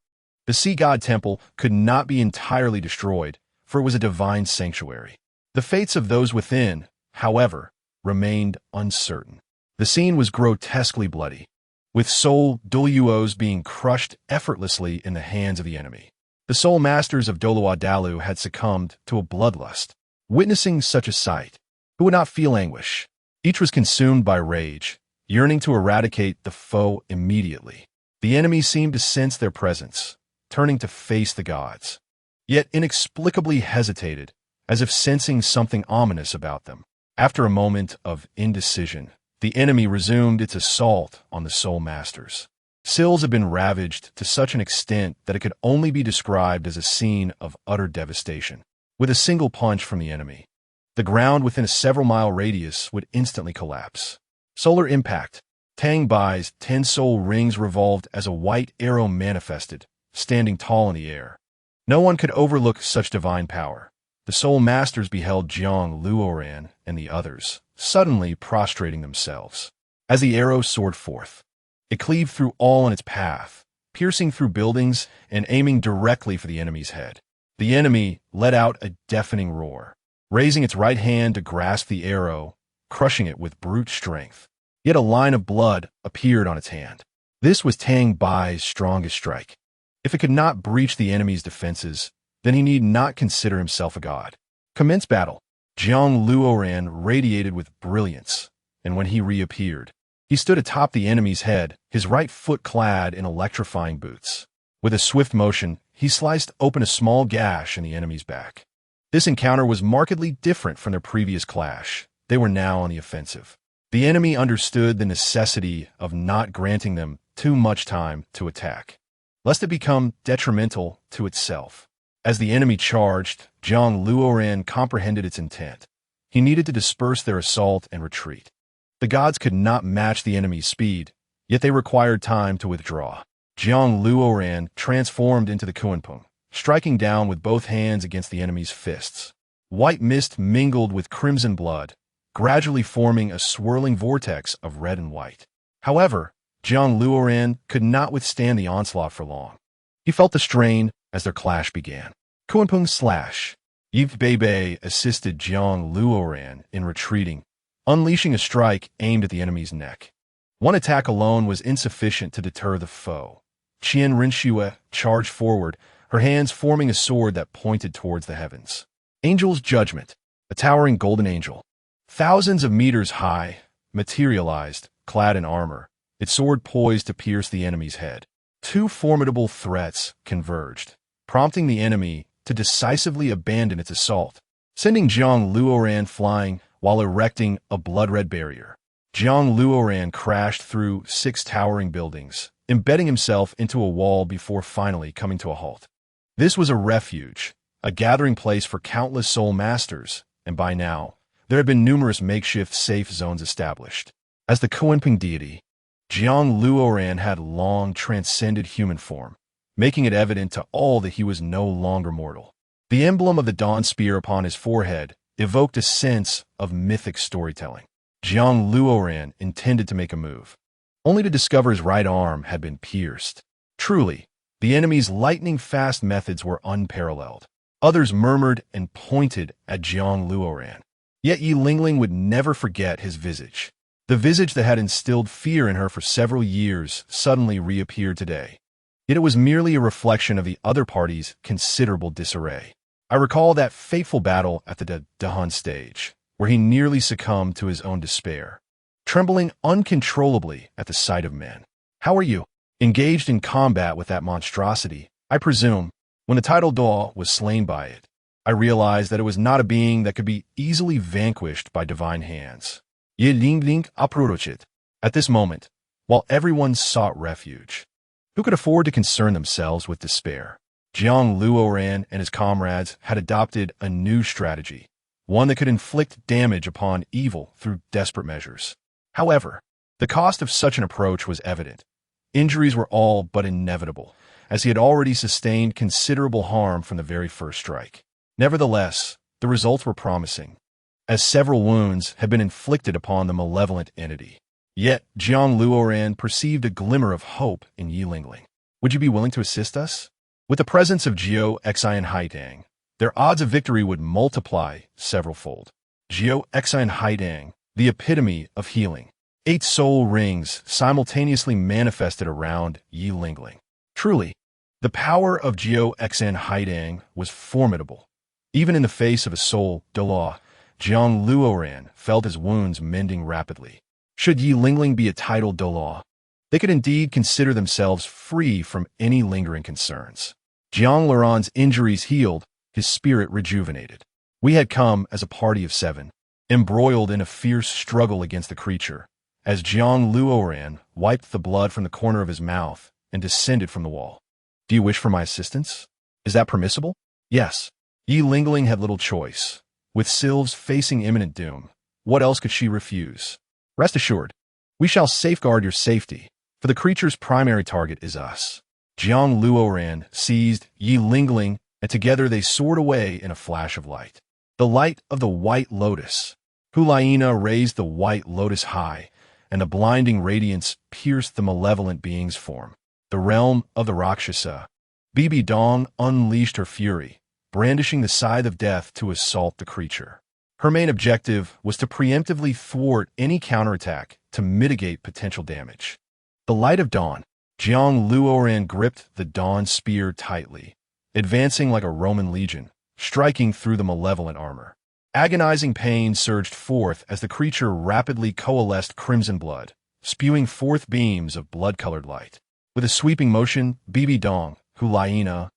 the Sea God Temple could not be entirely destroyed, for it was a divine sanctuary. The fates of those within, however, remained uncertain. The scene was grotesquely bloody, with soul Doluos being crushed effortlessly in the hands of the enemy. The soul masters of Doluadalu had succumbed to a bloodlust. Witnessing such a sight, who would not feel anguish? Each was consumed by rage, yearning to eradicate the foe immediately. The enemy seemed to sense their presence, turning to face the gods, yet inexplicably hesitated, as if sensing something ominous about them. After a moment of indecision, the enemy resumed its assault on the Soul Masters. Sills had been ravaged to such an extent that it could only be described as a scene of utter devastation. With a single punch from the enemy, the ground within a several-mile radius would instantly collapse. Solar impact. Tang Bai's 10 soul rings revolved as a white arrow manifested, standing tall in the air. No one could overlook such divine power. The Soul Masters beheld Jiang Luoran and the others, suddenly prostrating themselves. As the arrow soared forth, it cleaved through all in its path, piercing through buildings and aiming directly for the enemy's head. The enemy let out a deafening roar, raising its right hand to grasp the arrow, crushing it with brute strength. Yet a line of blood appeared on its hand. This was Tang Bai's strongest strike. If it could not breach the enemy's defenses, then he need not consider himself a god. Commence battle. Jiang Luoran radiated with brilliance, and when he reappeared, he stood atop the enemy's head, his right foot clad in electrifying boots. With a swift motion, he sliced open a small gash in the enemy's back. This encounter was markedly different from their previous clash. They were now on the offensive. The enemy understood the necessity of not granting them too much time to attack, lest it become detrimental to itself. As the enemy charged, Jiang Luoran comprehended its intent. He needed to disperse their assault and retreat. The gods could not match the enemy's speed, yet they required time to withdraw. Jiang Luoran transformed into the Kunpeng, striking down with both hands against the enemy's fists. White mist mingled with crimson blood, gradually forming a swirling vortex of red and white. However, Jiang Luoran could not withstand the onslaught for long. He felt the strain as their clash began. Kunpeng slash. Yves Bebe assisted Jiang Luoran in retreating, unleashing a strike aimed at the enemy's neck. One attack alone was insufficient to deter the foe. Qian Rinxue charged forward, her hands forming a sword that pointed towards the heavens. Angel's Judgment. A towering golden angel, thousands of meters high, materialized, clad in armor, its sword poised to pierce the enemy's head. Two formidable threats converged, prompting the enemy to decisively abandon its assault, sending Jiang Luoran flying while erecting a blood-red barrier. Jiang Luoran crashed through 6 towering buildings, embedding himself into a wall before finally coming to a halt. This was a refuge, a gathering place for countless soul masters, and by now, there had been numerous makeshift safe zones established. As the Kunpeng deity, Jiang Luoran had long transcended human form, making it evident to all that he was no longer mortal. The emblem of the Dawn Spear upon his forehead evoked a sense of mythic storytelling. Jiang Luoran intended to make a move, only to discover his right arm had been pierced. Truly, the enemy's lightning-fast methods were unparalleled. Others murmured and pointed at Jiang Luoran. Yet Yi Lingling would never forget his visage. The visage that had instilled fear in her for several years suddenly reappeared today. Yet it was merely a reflection of the other party's considerable disarray. I recall that fateful battle at the Dahan stage, where he nearly succumbed to his own despair, trembling uncontrollably at the sight of men. How are you? Engaged in combat with that monstrosity, I presume. When the title Daw was slain by it, I realized that it was not a being that could be easily vanquished by divine hands. Ye Lingling approached. At this moment, while everyone sought refuge, who could afford to concern themselves with despair? Jiang Luoran and his comrades had adopted a new strategy, one that could inflict damage upon evil through desperate measures. However, the cost of such an approach was evident. Injuries were all but inevitable, as he had already sustained considerable harm from the very first strike. Nevertheless, the results were promising, as several wounds had been inflicted upon the malevolent entity. Yet, Jiang Luoran perceived a glimmer of hope in Yi Lingling. Would you be willing to assist us? With the presence of Jiao Xian Haidang, their odds of victory would multiply several-fold. Jiao Xian Haidang, the epitome of healing. 8 soul rings simultaneously manifested around Yi Lingling. Truly, the power of Jiao Xian Haidang was formidable. Even in the face of a soul Delaw, Jiang Luoran felt his wounds mending rapidly. Should Yi Lingling be a titled Delaw, they could indeed consider themselves free from any lingering concerns. Jiang Luoran's injuries healed, his spirit rejuvenated. We had come as a party of 7, embroiled in a fierce struggle against the creature, as Jiang Luoran wiped the blood from the corner of his mouth and descended from the wall. Do you wish for my assistance? Is that permissible? Yes. Yi Lingling had little choice. With Sylves facing imminent doom, what else could she refuse? Rest assured, we shall safeguard your safety, for the creature's primary target is us. Jiang Luoran seized Yi Lingling, and together they soared away in a flash of light. The light of the White Lotus. Hulaina raised the White Lotus high, and the blinding radiance pierced the malevolent being's form. The realm of the Rakshasa. Bibi Dong unleashed her fury, brandishing the scythe of death to assault the creature. Her main objective was to preemptively thwart any counterattack to mitigate potential damage. The Light of Dawn. Jiang Luoran gripped the Dawn spear tightly, advancing like a Roman legion, striking through the malevolent armor. Agonizing pain surged forth as the creature rapidly coalesced crimson blood, spewing forth beams of blood-colored light. With a sweeping motion, Bibi Dong, Hulaina,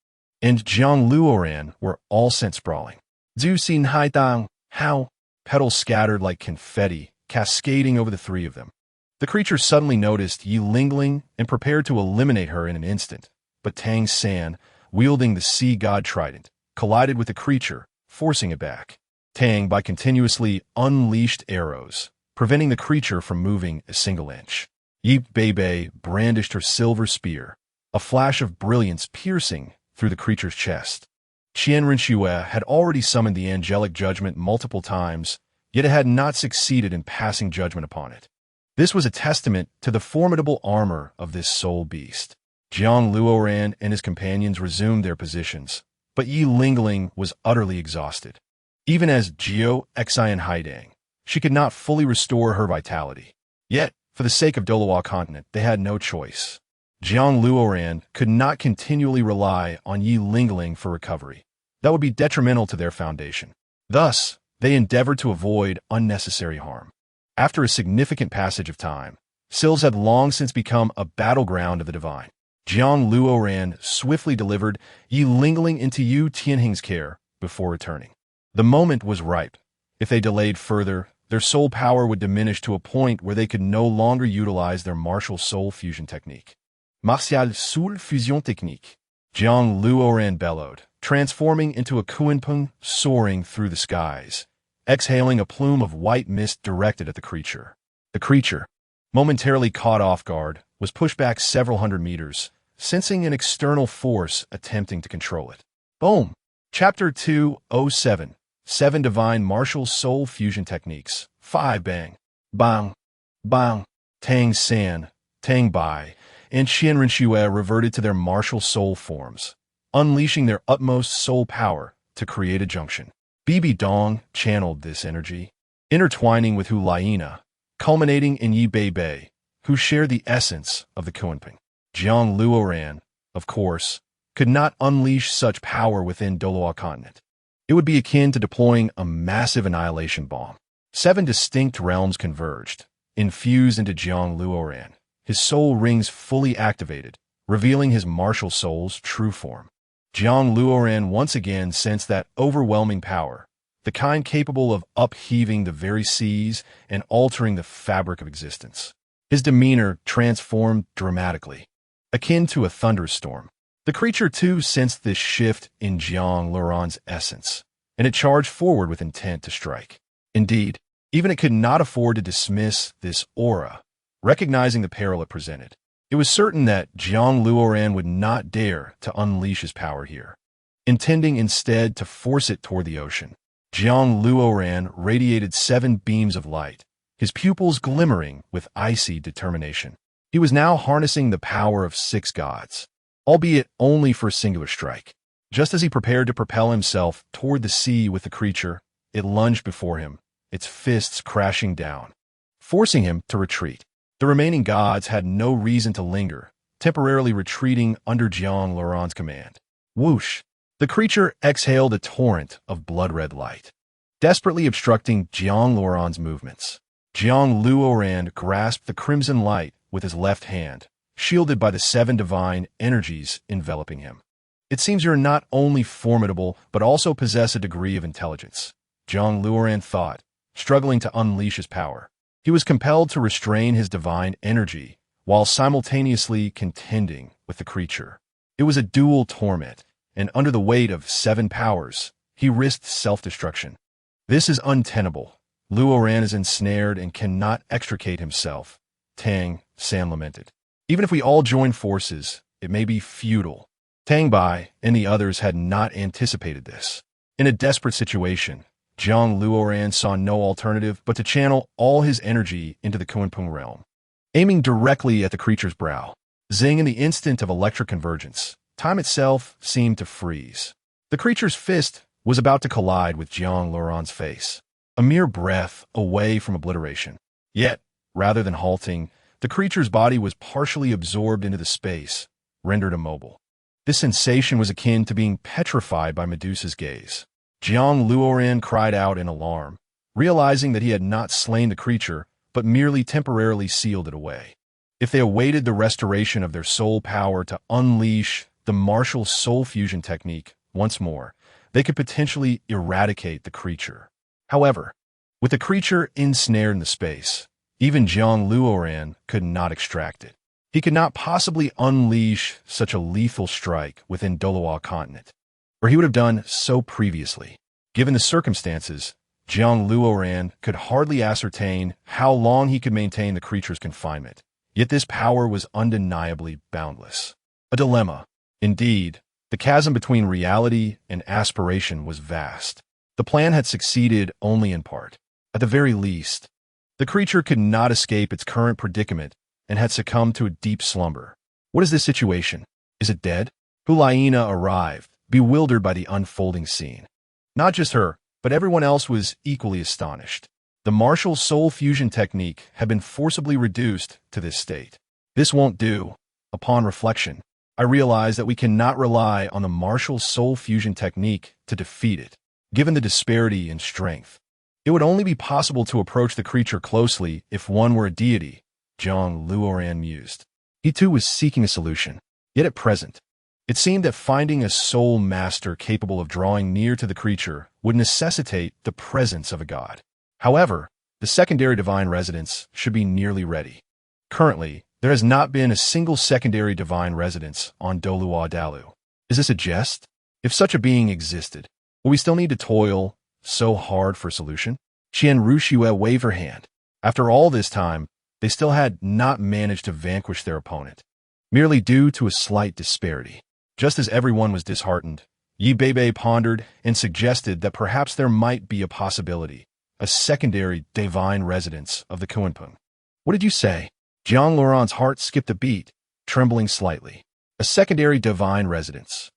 and Jiang Luoran were all sent sprawling. Zhu Xin Hai Dang, how? Petals scattered like confetti, cascading over the three of them. The creature suddenly noticed Yi Lingling and prepared to eliminate her in an instant, but Tang San, wielding the sea god trident, collided with the creature, forcing it back. Tang by continuously unleashed arrows, preventing the creature from moving a single inch. Yi Bei brandished her silver spear, a flash of brilliance piercing through the creature's chest. Qian Rinxue had already summoned the angelic judgment multiple times, yet it had not succeeded in passing judgment upon it. This was a testament to the formidable armor of this soul beast. Jiang Luoran and his companions resumed their positions, but Yi Lingling was utterly exhausted. Even as Jiao Xian Haidang, she could not fully restore her vitality. Yet, for the sake of Dolawa continent, they had no choice. Jiang Luoran could not continually rely on Yi Lingling for recovery. That would be detrimental to their foundation. Thus, they endeavored to avoid unnecessary harm. After a significant passage of time, Sylves had long since become a battleground of the divine. Jiang Luoran swiftly delivered Yi Lingling into Yu Tianhing's care before returning. The moment was ripe. If they delayed further, their soul power would diminish to a point where they could no longer utilize their martial soul fusion technique. Martial Soul Fusion Technique. Jiang Luoran bellowed, transforming into a Kunpeng soaring through the skies, exhaling a plume of white mist directed at the creature. The creature, momentarily caught off guard, was pushed back several hundred meters, sensing an external force attempting to control it. Boom! Chapter 207. 7 Divine Martial Soul Fusion Techniques. 5 Bang. Bang. Bang. Tang San, Tang Bai, and Qian Rinxue reverted to their martial soul forms, unleashing their utmost soul power to create a junction. Bibi Dong channeled this energy, intertwining with Hulaina, culminating in Yi Bei, who shared the essence of the Kunpeng. Jiang Luoran, of course, could not unleash such power within Dolawa continent. It would be akin to deploying a massive annihilation bomb. 7 distinct realms converged, infused into Jiang Luoran, his soul rings fully activated, revealing his martial soul's true form. Jiang Luoran once again sensed that overwhelming power, the kind capable of upheaving the very seas and altering the fabric of existence. His demeanor transformed dramatically, akin to a thunderstorm. The creature too sensed this shift in Jiang Luoran's essence, and it charged forward with intent to strike. Indeed, even it could not afford to dismiss this aura, recognizing the peril it presented. It was certain that Jiang Luoran would not dare to unleash his power here, intending instead to force it toward the ocean. Jiang Luoran radiated 7 beams of light, his pupils glimmering with icy determination. He was now harnessing the power of 6 gods, albeit only for a singular strike. Just as he prepared to propel himself toward the sea with the creature, it lunged before him, its fists crashing down, forcing him to retreat. The remaining gods had no reason to linger, temporarily retreating under Jiang Luoran's command. Whoosh! The creature exhaled a torrent of blood-red light, desperately obstructing Jiang Luoran's movements. Jiang Luoran grasped the crimson light with his left hand, shielded by the 7 divine energies enveloping him. It seems you're not only formidable, but also possess a degree of intelligence, Jiang Luoran thought, struggling to unleash his power. He was compelled to restrain his divine energy while simultaneously contending with the creature. It was a dual torment, and under the weight of 7 powers, he risked self-destruction. This is untenable. Luoran is ensnared and cannot extricate himself, Tang San lamented. Even if we all join forces, it may be futile. Tang Bai and the others had not anticipated this. In a desperate situation, Zhang Luoran saw no alternative but to channel all his energy into the Kunpeng realm. Aiming directly at the creature's brow, Zing in the instant of electric convergence, time itself seemed to freeze. The creature's fist was about to collide with Zhang Luoran's face, a mere breath away from obliteration. Yet, rather than halting, the creature's body was partially absorbed into the space, rendered immobile. This sensation was akin to being petrified by Medusa's gaze. Zhang Luoran cried out in alarm, realizing that he had not slain the creature, but merely temporarily sealed it away. If they awaited the restoration of their soul power to unleash the martial soul fusion technique once more, they could potentially eradicate the creature. However, with the creature ensnared in the space, even Zhang Luoran could not extract it. He could not possibly unleash such a lethal strike within Doloa continent, where he would have done so previously. Given the circumstances, Zhang Luoran could hardly ascertain how long he could maintain the creature's confinement. Yet this power was undeniably boundless. A dilemma. Indeed, the chasm between reality and aspiration was vast. The plan had succeeded only in part. At the very least, the creature could not escape its current predicament and had succumbed to a deep slumber. What is this situation? Is it dead? Hulaina arrived, bewildered by the unfolding scene. Not just her, but everyone else was equally astonished. The martial soul fusion technique had been forcibly reduced to this state. This won't do. Upon reflection, I realized that we cannot rely on the martial soul fusion technique to defeat it. Given the disparity in strength, it would only be possible to approach the creature closely if one were a deity, Zhang Luoran mused. He too was seeking a solution. Yet at present, it seemed that finding a soul master capable of drawing near to the creature would necessitate the presence of a god. However, the secondary divine residence should be nearly ready. Currently, there has not been a single secondary divine residence on Dolua Dalu. Is this a jest? If such a being existed, will we still need to toil so hard for a solution? Qian Rushue waved her hand. After all this time, they still had not managed to vanquish their opponent, merely due to a slight disparity. Just as everyone was disheartened, Yi Bebe pondered and suggested that perhaps there might be a possibility, a secondary divine residence of the Kunpeng. What did you say? Zhang Luoran's heart skipped a beat, trembling slightly. A secondary divine residence.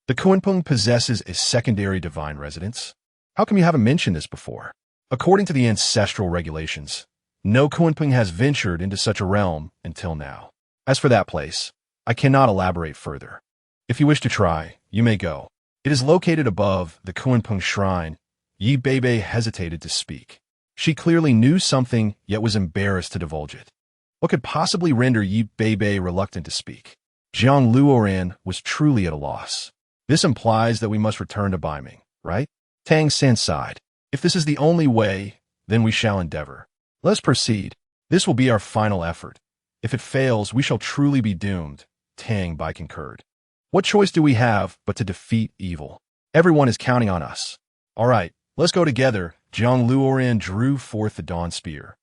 The Kunpeng possesses a secondary divine residence. How come you haven't mentioned this before? According to the ancestral regulations, no Kunpeng has ventured into such a realm until now. As for that place, I cannot elaborate further. If you wish to try, you may go. It is located above the Kunpeng shrine. Yi Bebe hesitated to speak. She clearly knew something, yet was embarrassed to divulge it. What could possibly render Yi Bebe reluctant to speak? Zhang Luoran was truly at a loss. This implies that we must return to Baiming, right? Tang San sighed. If this is the only way, then we shall endeavor. Let us proceed. This will be our final effort. If it fails, we shall truly be doomed, Tang Bai concurred. What choice do we have but to defeat evil? Everyone is counting on us. All right, let's go together. Zhang Luoran drew forth the Dawn Spear,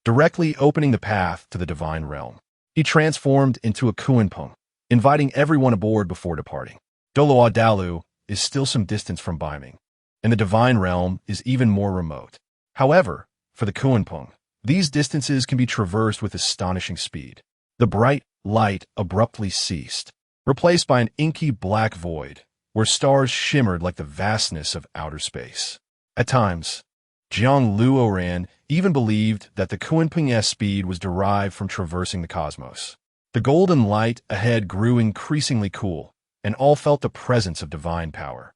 directly opening the path to the divine realm. He transformed into a Kunpeng, inviting everyone aboard before departing. Dolua Dalu is still some distance from Baiming, and the divine realm is even more remote. However, for the Kunpeng, these distances can be traversed with astonishing speed. The bright light abruptly ceased, replaced by an inky black void, where stars shimmered like the vastness of outer space. At times, Zhang Luoran even believed that the Kunpeng's speed was derived from traversing the cosmos. The golden light ahead grew increasingly cool, and all felt the presence of divine power.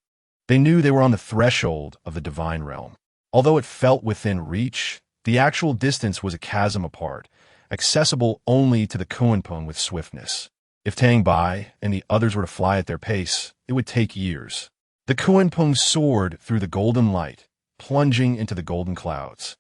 They knew they were on the threshold of the divine realm. Although it felt within reach, the actual distance was a chasm apart, accessible only to the Kunpeng with swiftness. If Tang Bai and the others were to fly at their pace, it would take years. The Kunpeng soared through the golden light, plunging into the golden clouds.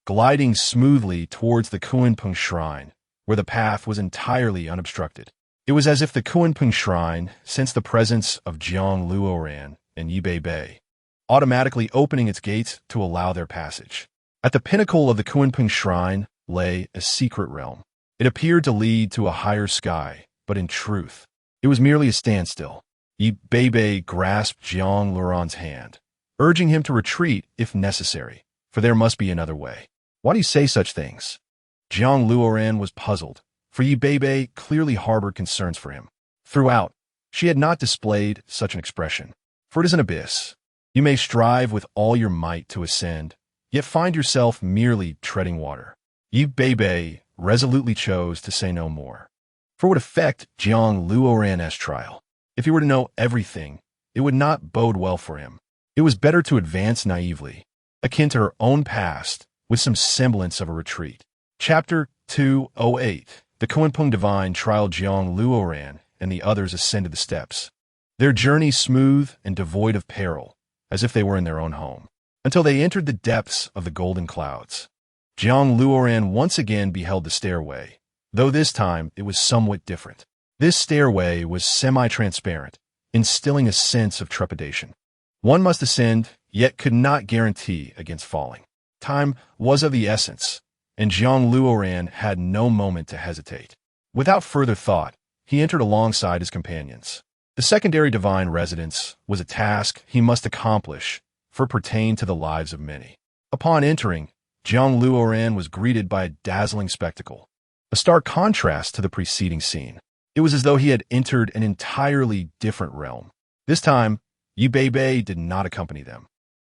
gliding smoothly towards the Kunpeng shrine, where the path was entirely unobstructed. It was as if the Kunpeng shrine sensed the presence of Jiang Luoran and Yi Bei, automatically opening its gates to allow their passage. At the pinnacle of the Kunpeng shrine lay a secret realm. It appeared to lead to a higher sky, but in truth, it was merely a standstill. Yi Bei grasped Jiang Luoran's hand, urging him to retreat if necessary, for there must be another way. Why do you say such things? Jiang Luoran was puzzled, for Yi Bei clearly harbored concerns for him. Throughout, she had not displayed such an expression. For it is an abyss. You may strive with all your might to ascend, yet find yourself merely treading water. Yi Bei resolutely chose to say no more. For what affect Jiang Luoran's trial? If he were to know everything, it would not bode well for him. It was better to advance naively, akin to her own past, with some semblance of a retreat. Chapter 208. The Kunpeng divine trial Jiang Luoran and the others ascended the steps. Their journey smooth and devoid of peril, as if they were in their own home, until they entered the depths of the golden clouds. Jiang Luoran once again beheld the stairway, though this time it was somewhat different. This stairway was semi-transparent, instilling a sense of trepidation. One must ascend, yet could not guarantee against falling. Time was of the essence, and Jiang Luoran had no moment to hesitate. Without further thought, he entered alongside his companions. The secondary divine residence was a task he must accomplish, for it pertained to the lives of many. Upon entering, Jiang Luoran was greeted by a dazzling spectacle, a stark contrast to the preceding scene. It was as though he had entered an entirely different realm. This time, Yi Bei did not accompany them.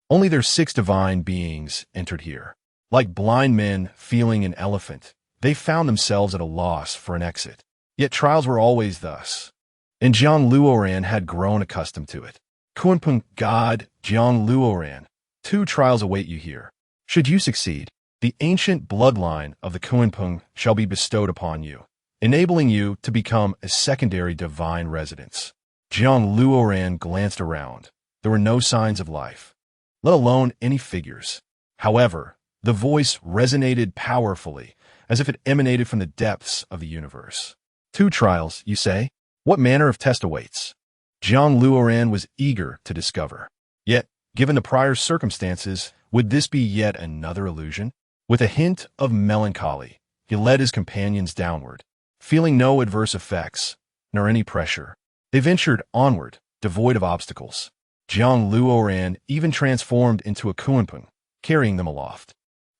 Only their 6 divine beings entered here. Like blind men feeling an elephant, they found themselves at a loss for an exit. Yet trials were always thus, and Jiang Luoran had grown accustomed to it. Kunpeng God Jiang Luoran, 2 trials await you here. Should you succeed, the ancient bloodline of the Kunpeng shall be bestowed upon you, enabling you to become a secondary divine residence. Jiang Luoran glanced around. There were no signs of life, let alone any figures. However, the voice resonated powerfully, as if it emanated from the depths of the universe. 2 trials, you say? What manner of test awaits? Jiang Luoran was eager to discover. Yet, given the prior circumstances, would this be yet another illusion? With a hint of melancholy, he led his companions downward. Feeling no adverse effects, nor any pressure, they ventured onward, devoid of obstacles. Jiang Luoran even transformed into a Kunpeng, carrying them aloft.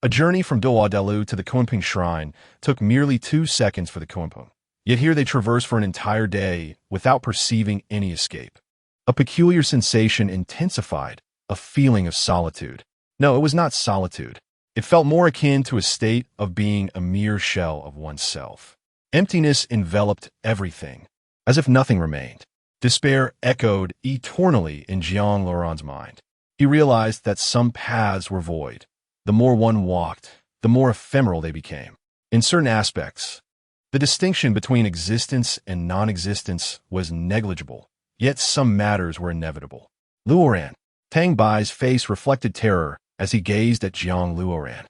A journey from Duodelu to the Kunpeng shrine took merely 2 seconds for the Kunpeng. Yet here they traversed for an entire day without perceiving any escape. A peculiar sensation intensified, a feeling of solitude. No, it was not solitude. It felt more akin to a state of being a mere shell of oneself. Emptiness enveloped everything, as if nothing remained. Despair echoed eternally in Jiang Luoran's mind. He realized that some paths were void. The more one walked, the more ephemeral they became. In certain aspects, the distinction between existence and non-existence was negligible, yet some matters were inevitable. Luoran. Tang Bai's face reflected terror as he gazed at Jiang Luoran.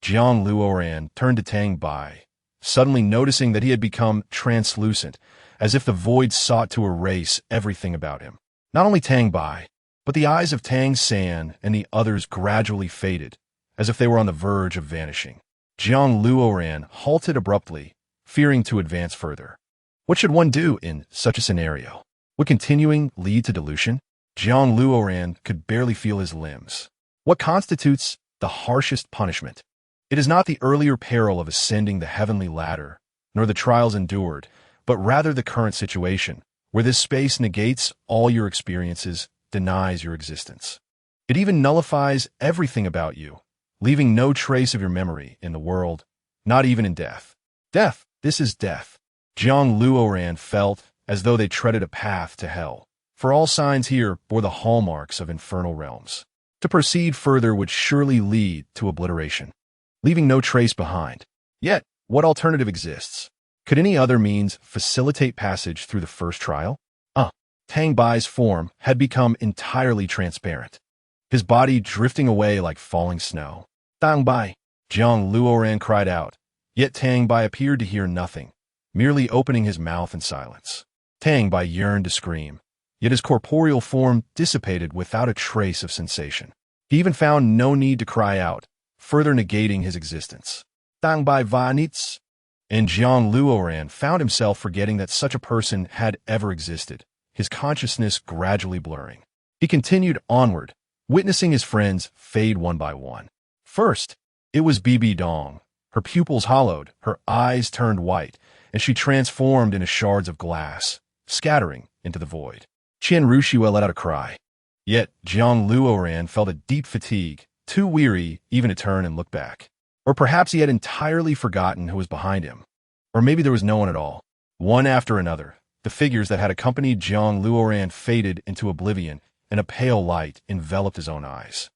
Jiang Luoran turned to Tang Bai, suddenly noticing that he had become translucent, as if the void sought to erase everything about him. Not only Tang Bai, but the eyes of Tang San and the others gradually faded, as if they were on the verge of vanishing. Jiang Luoran halted abruptly, fearing to advance further. What should one do in such a scenario? Would continuing lead to dilution? Jiang Luoran could barely feel his limbs. What constitutes the harshest punishment? It is not the earlier peril of ascending the heavenly ladder, nor the trials endured, but rather the current situation, where this space negates all your experiences, denies your existence. It even nullifies everything about you, leaving no trace of your memory in the world, not even in death. Death, this is death. Jiang Luoran felt as though they treaded a path to hell, for all signs here bore the hallmarks of infernal realms. To proceed further would surely lead to obliteration, leaving no trace behind. Yet, what alternative exists? Could any other means facilitate passage through the first trial? Tang Bai's form had become entirely transparent, his body drifting away like falling snow. Tang Bai. Jiang Luoran cried out, yet Tang Bai appeared to hear nothing, merely opening his mouth in silence. Tang Bai yearned to scream, yet his corporeal form dissipated without a trace of sensation. He even found no need to cry out, further negating his existence. Tang Bai Vanitz. And Jiang Luoran found himself forgetting that such a person had ever existed, his consciousness gradually blurring. He continued onward, witnessing his friends fade one by one. First, it was Bibi Dong. Her pupils hollowed, her eyes turned white, and she transformed into shards of glass, scattering into the void. Qian Rushue let out a cry. Yet Jiang Luoran felt a deep fatigue, too weary even to turn and look back. Or perhaps he had entirely forgotten who was behind him. Or maybe there was no one at all. One after another, the figures that had accompanied Jiang Luoran faded into oblivion, and a pale light enveloped his own eyes.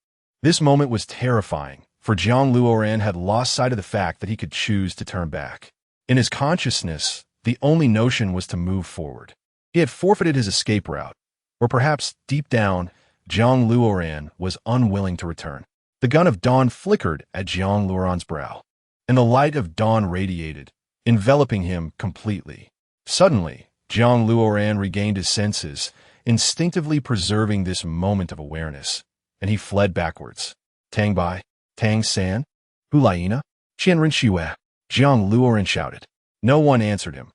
This moment was terrifying, for Jiang Luoran had lost sight of the fact that he could choose to turn back. In his consciousness, the only notion was to move forward. He had forfeited his escape route. Or perhaps, deep down, Jiang Luoran was unwilling to return. The gun of dawn flickered at Jiang Luoran's brow, and the light of dawn radiated, enveloping him completely. Suddenly, Jiang Luoran regained his senses, instinctively preserving this moment of awareness, and he fled backwards. Tang Bai, Tang San, Hulaina, Qianren Shue, Jiang Luoran shouted. No one answered him.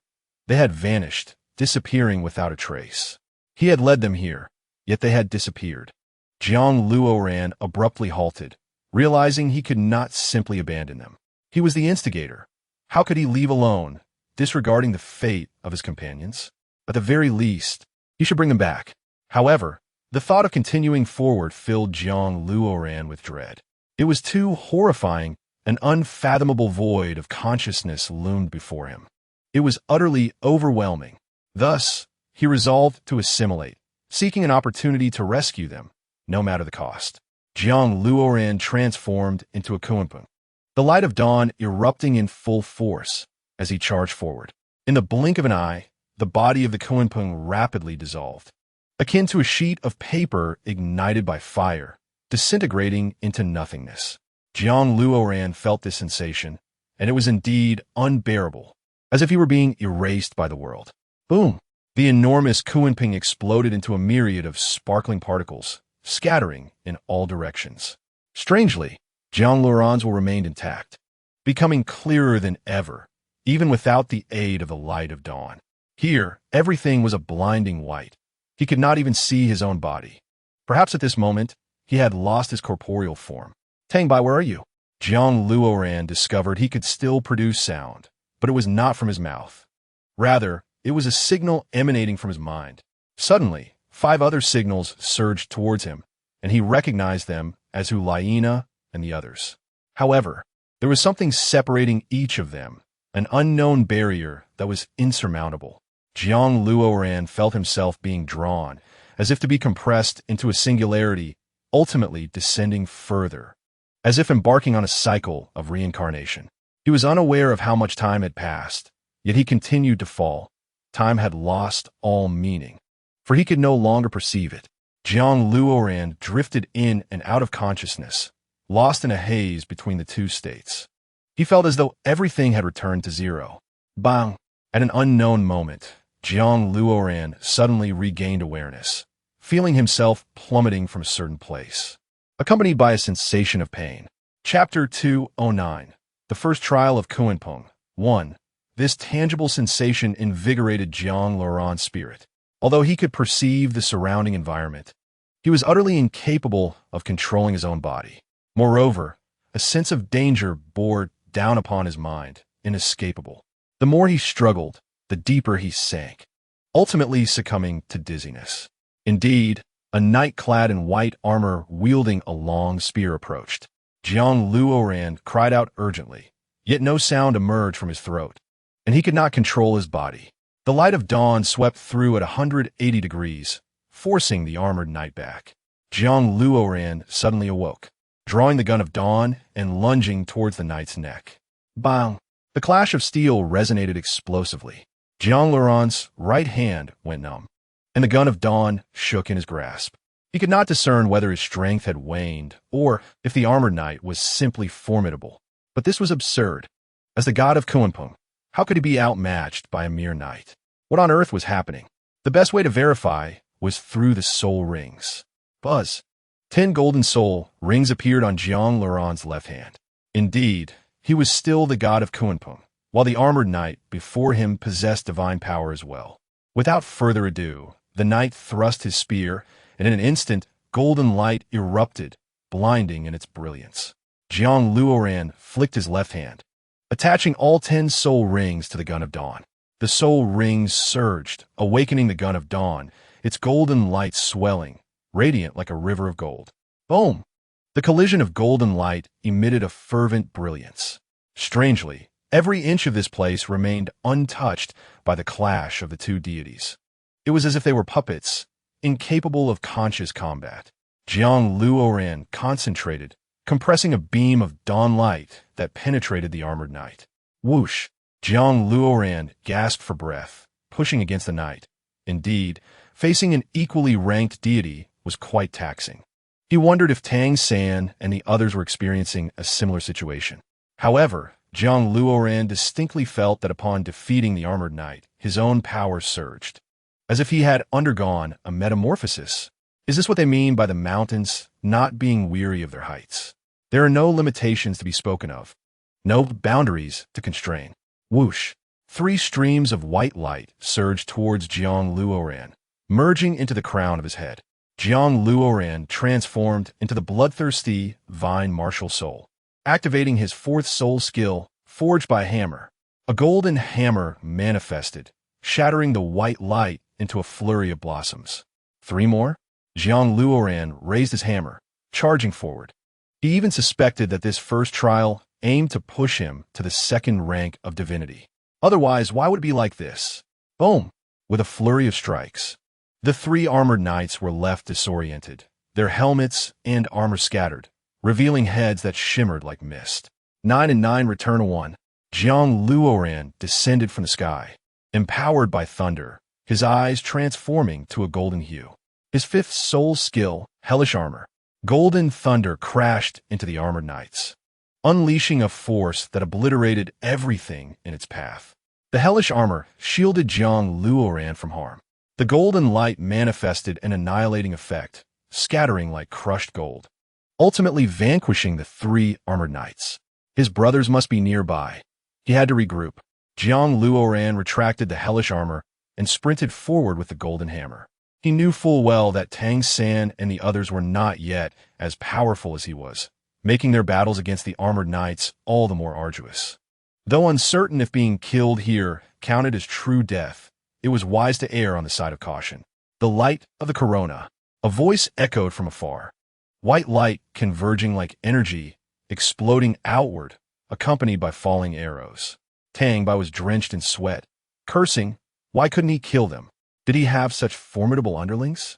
They had vanished, disappearing without a trace. He had led them here, yet they had disappeared. Jiang Luoran abruptly halted, realizing he could not simply abandon them. He was the instigator. How could he leave alone, disregarding the fate of his companions? At the very least, he should bring them back. However, the thought of continuing forward filled Jiang Luoran with dread. It was too horrifying. An unfathomable void of consciousness loomed before him. It was utterly overwhelming. Thus, he resolved to assimilate, seeking an opportunity to rescue them, no matter the cost. Jiang Luoran transformed into a Kunpeng, the light of dawn erupting in full force as he charged forward. In the blink of an eye, the body of the Kunpeng rapidly dissolved, akin to a sheet of paper ignited by fire, disintegrating into nothingness. Jiang Luoran felt this sensation, and it was indeed unbearable, as if he were being erased by the world. Boom! The enormous Kunpeng exploded into a myriad of sparkling particles, scattering in all directions. Strangely, Jiang Luoran's will remained intact, becoming clearer than ever, even without the aid of the light of dawn. Here, everything was a blinding white. He could not even see his own body. Perhaps at this moment, he had lost his corporeal form. Tang Bai, where are you? Jiang Luoran discovered he could still produce sound, but it was not from his mouth. Rather, it was a signal emanating from his mind. Suddenly, 5 other signals surged towards him, and he recognized them as Hulaina and the others. However, there was something separating each of them, an unknown barrier that was insurmountable. Jiang Luoran felt himself being drawn, as if to be compressed into a singularity, ultimately descending further, as if embarking on a cycle of reincarnation. He was unaware of how much time had passed, yet he continued to fall. Time had lost all meaning, for he could no longer perceive it. Jiang Luoran drifted in and out of consciousness, lost in a haze between the two states. He felt as though everything had returned to zero. Bang! At an unknown moment, Jiang Luoran suddenly regained awareness, feeling himself plummeting from a certain place, accompanied by a sensation of pain. Chapter 209. The First Trial of Kunpeng. 1. This tangible sensation invigorated Jiang Luoran's spirit. Although he could perceive the surrounding environment, he was utterly incapable of controlling his own body. Moreover, a sense of danger bore down upon his mind, inescapable. The more he struggled, the deeper he sank, ultimately succumbing to dizziness. Indeed, a knight clad in white armor wielding a long spear approached. Jiang Luoran cried out urgently, yet no sound emerged from his throat, and he could not control his body. The light of dawn swept through at 180 degrees, forcing the armored knight back. Jiang Luoran suddenly awoke, drawing the gun of dawn and lunging towards the knight's neck. Bang! The clash of steel resonated explosively. Jiang Luoran's right hand went numb, and the gun of dawn shook in his grasp. He could not discern whether his strength had waned or if the armored knight was simply formidable. But this was absurd. As the god of Kunpeng, how could he be outmatched by a mere knight? What on earth was happening? The best way to verify was through the soul rings. Buzz. 10 golden soul rings appeared on Jiang Luoran's left hand. Indeed, he was still the god of Kunpeng, while the armored knight before him possessed divine power as well. Without further ado, the knight thrust his spear, and in an instant, golden light erupted, blinding in its brilliance. Jiang Luoran flicked his left hand, attaching all 10 soul rings to the gun of dawn. The soul rings surged, awakening the gun of dawn, its golden light swelling, radiant like a river of gold. Boom! The collision of golden light emitted a fervent brilliance. Strangely, every inch of this place remained untouched by the clash of the two deities. It was as if they were puppets, incapable of conscious combat. Jiang Luoran concentrated, compressing a beam of dawn light that penetrated the armored knight. Whoosh! Jiang Luoran gasped for breath, pushing against the knight. Indeed, facing an equally ranked deity was quite taxing. He wondered if Tang San and the others were experiencing a similar situation. However, Jiang Luoran distinctly felt that upon defeating the armored knight, his own power surged, as if he had undergone a metamorphosis. Is this what they mean by the mountains not being weary of their heights? There are no limitations to be spoken of, no boundaries to constrain. Whoosh! 3 streams of white light surged towards Jiang Luoran, merging into the crown of his head. Jiang Luoran transformed into the bloodthirsty, vine martial soul, activating his 4th soul skill, forged by a hammer. A golden hammer manifested, shattering the white light into a flurry of blossoms. 3 more? Jiang Luoran raised his hammer, charging forward. He even suspected that this first trial aimed to push him to the 2nd rank of divinity. Otherwise, why would it be like this? Boom! With a flurry of strikes, the 3 armored knights were left disoriented, their helmets and armor scattered, revealing heads that shimmered like mist. 9 and 9 return to 1. Jiang Luoran descended from the sky, empowered by thunder, his eyes transforming to a golden hue. His 5th soul skill, hellish armor. Golden thunder crashed into the armored knights, unleashing a force that obliterated everything in its path. The hellish armor shielded Jiang Luoran from harm. The golden light manifested an annihilating effect, scattering like crushed gold, ultimately vanquishing the 3 armored knights. His brothers must be nearby. He had to regroup. Jiang Luoran retracted the hellish armor and sprinted forward with the golden hammer. He knew full well that Tang San and the others were not yet as powerful as he was, making their battles against the armored knights all the more arduous. Though uncertain if being killed here counted as true death, it was wise to err on the side of caution. The light of the corona. A voice echoed from afar. White light converging like energy, exploding outward, accompanied by falling arrows. Tang Bai was drenched in sweat, cursing. Why couldn't he kill them? Did he have such formidable underlings?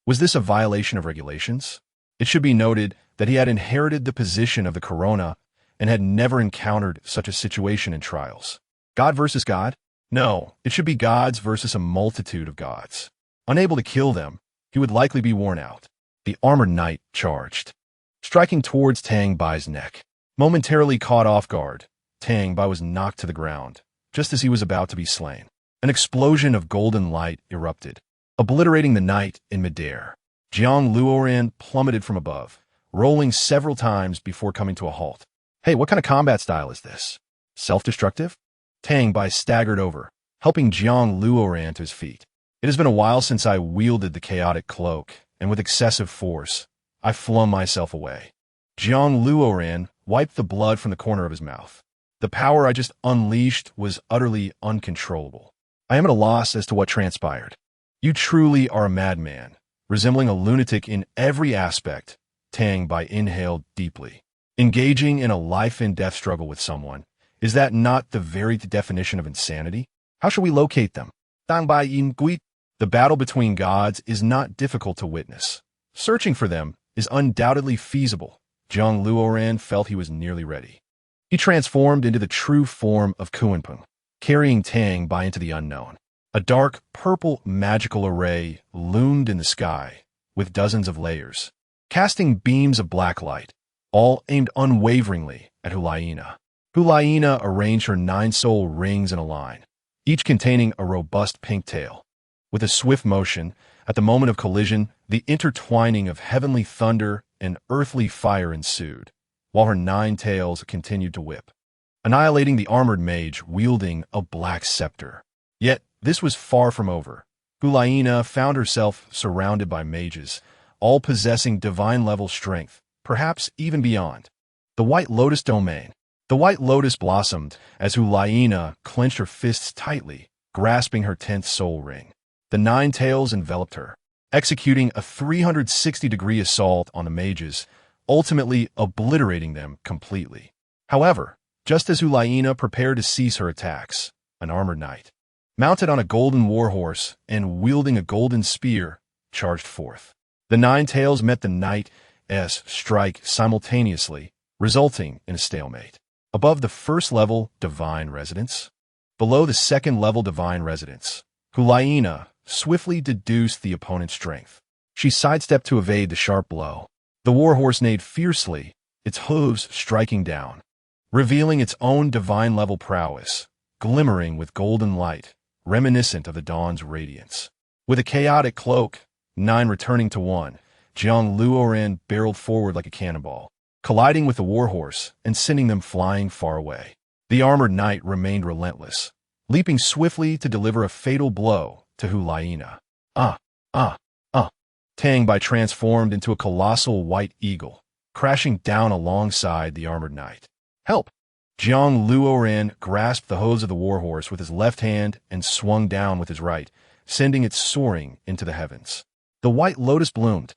Was this a violation of regulations? It should be noted that he had inherited the position of the corona and had never encountered such a situation in trials. God versus God? No, it should be gods versus a multitude of gods. Unable to kill them, he would likely be worn out. The armored knight charged, striking towards Tang Bai's neck. Momentarily caught off guard, Tang Bai was knocked to the ground, just as he was about to be slain. An explosion of golden light erupted, obliterating the knight in midair. Jiang Luoran plummeted from above, rolling several times before coming to a halt. Hey, what kind of combat style is this? Self-destructive? Tang Bai staggered over, helping Jiang Luoran to his feet. It has been a while since I wielded the chaotic cloak, and with excessive force, I flung myself away. Jiang Luoran wiped the blood from the corner of his mouth. The power I just unleashed was utterly uncontrollable. I am at a loss as to what transpired. You truly are a madman, resembling a lunatic in every aspect. Tang Bai inhaled deeply. Engaging in a life-and-death struggle with someone, is that not the very definition of insanity? How shall we locate them? Tang Bai yin gui. The battle between gods is not difficult to witness. Searching for them is undoubtedly feasible. Jiang Luoran felt he was nearly ready. He transformed into the true form of Kunpeng, carrying Tang Bai into the unknown. A dark, purple magical array loomed in the sky, with dozens of layers, casting beams of black light, all aimed unwaveringly at Hulayina. Hulaina arranged her 9 soul rings in a line, each containing a robust pink tail. With a swift motion, at the moment of collision, the intertwining of heavenly thunder and earthly fire ensued, while her 9 tails continued to whip, annihilating the armored mage wielding a black scepter. Yet, this was far from over. Hulaina found herself surrounded by mages, all possessing divine-level strength, perhaps even beyond. The White Lotus domain. The White Lotus blossomed as Hulaina clenched her fists tightly, grasping her 10th soul ring. The 9 tails enveloped her, executing a 360-degree assault on the mages, ultimately obliterating them completely. However, just as Hulaina prepared to cease her attacks, an armored knight, mounted on a golden warhorse and wielding a golden spear, charged forth. The 9 tails met the knight's strike simultaneously, resulting in a stalemate. Above the first-level divine residence, below the second-level divine residence, Hulaina swiftly deduced the opponent's strength. She sidestepped to evade the sharp blow. The warhorse neighed fiercely, its hooves striking down, revealing its own divine-level prowess, glimmering with golden light, reminiscent of the dawn's radiance. With a chaotic cloak, 9 returning to 1, Jiang Luoren barreled forward like a cannonball, colliding with the warhorse and sending them flying far away. The armored knight remained relentless, leaping swiftly to deliver a fatal blow to Hulaina. Tang Bai transformed into a colossal white eagle, crashing down alongside the armored knight. Help! Jiang Luoren grasped the hooves of the warhorse with his left hand and swung down with his right, sending it soaring into the heavens. The White Lotus bloomed.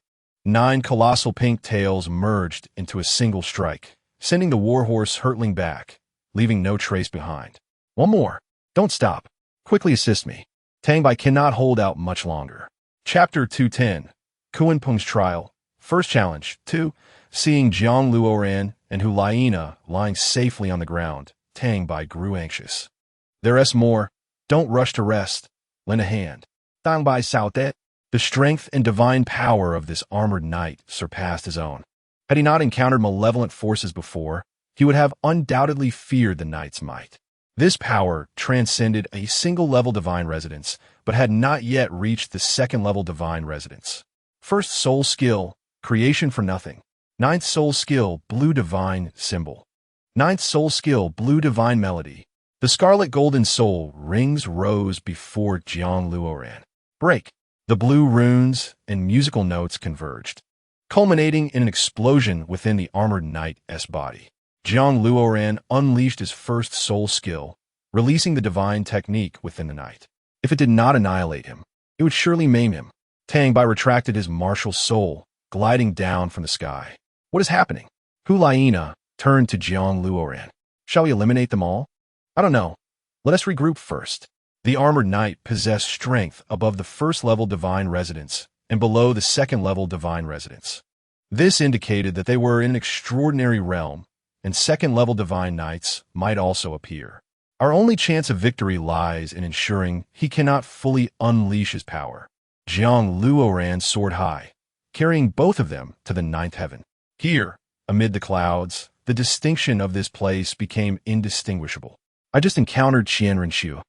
9 colossal pink tails merged into a single strike, sending the warhorse hurtling back, leaving no trace behind. One more. Don't stop. Quickly assist me. Tang Bai cannot hold out much longer. Chapter 210. Kunpeng's Trial. First challenge. 2. Seeing Jiang Luoren and Hulaina lying safely on the ground, Tang Bai grew anxious. There is more. Don't rush to rest. Lend a hand. Tang Bai Saotet. The strength and divine power of this armored knight surpassed his own. Had he not encountered malevolent forces before, he would have undoubtedly feared the knight's might. This power transcended a single-level divine residence, but had not yet reached the second-level divine residence. First soul skill, creation for nothing. 9th soul skill, blue divine symbol. 9th soul skill, blue divine melody. The scarlet golden soul rings rose before Jiang Luoren. Break. The blue runes and musical notes converged, culminating in an explosion within the armored knight's body. Jiang Luoren unleashed his first soul skill, releasing the divine technique within the knight. If it did not annihilate him, it would surely maim him. Tang Bai retracted his martial soul, gliding down from the sky. What is happening? Hulaina turned to Jiang Luoren. Shall we eliminate them all? I don't know. Let us regroup first. The armored knight possessed strength above the first-level divine residence and below the second-level divine residence. This indicated that they were in an extraordinary realm, and second-level divine knights might also appear. Our only chance of victory lies in ensuring he cannot fully unleash his power. Jiang Luoren soared high, carrying both of them to the 9th heaven. Here, amid the clouds, the distinction of this place became indistinguishable. I just encountered Qian Renshu,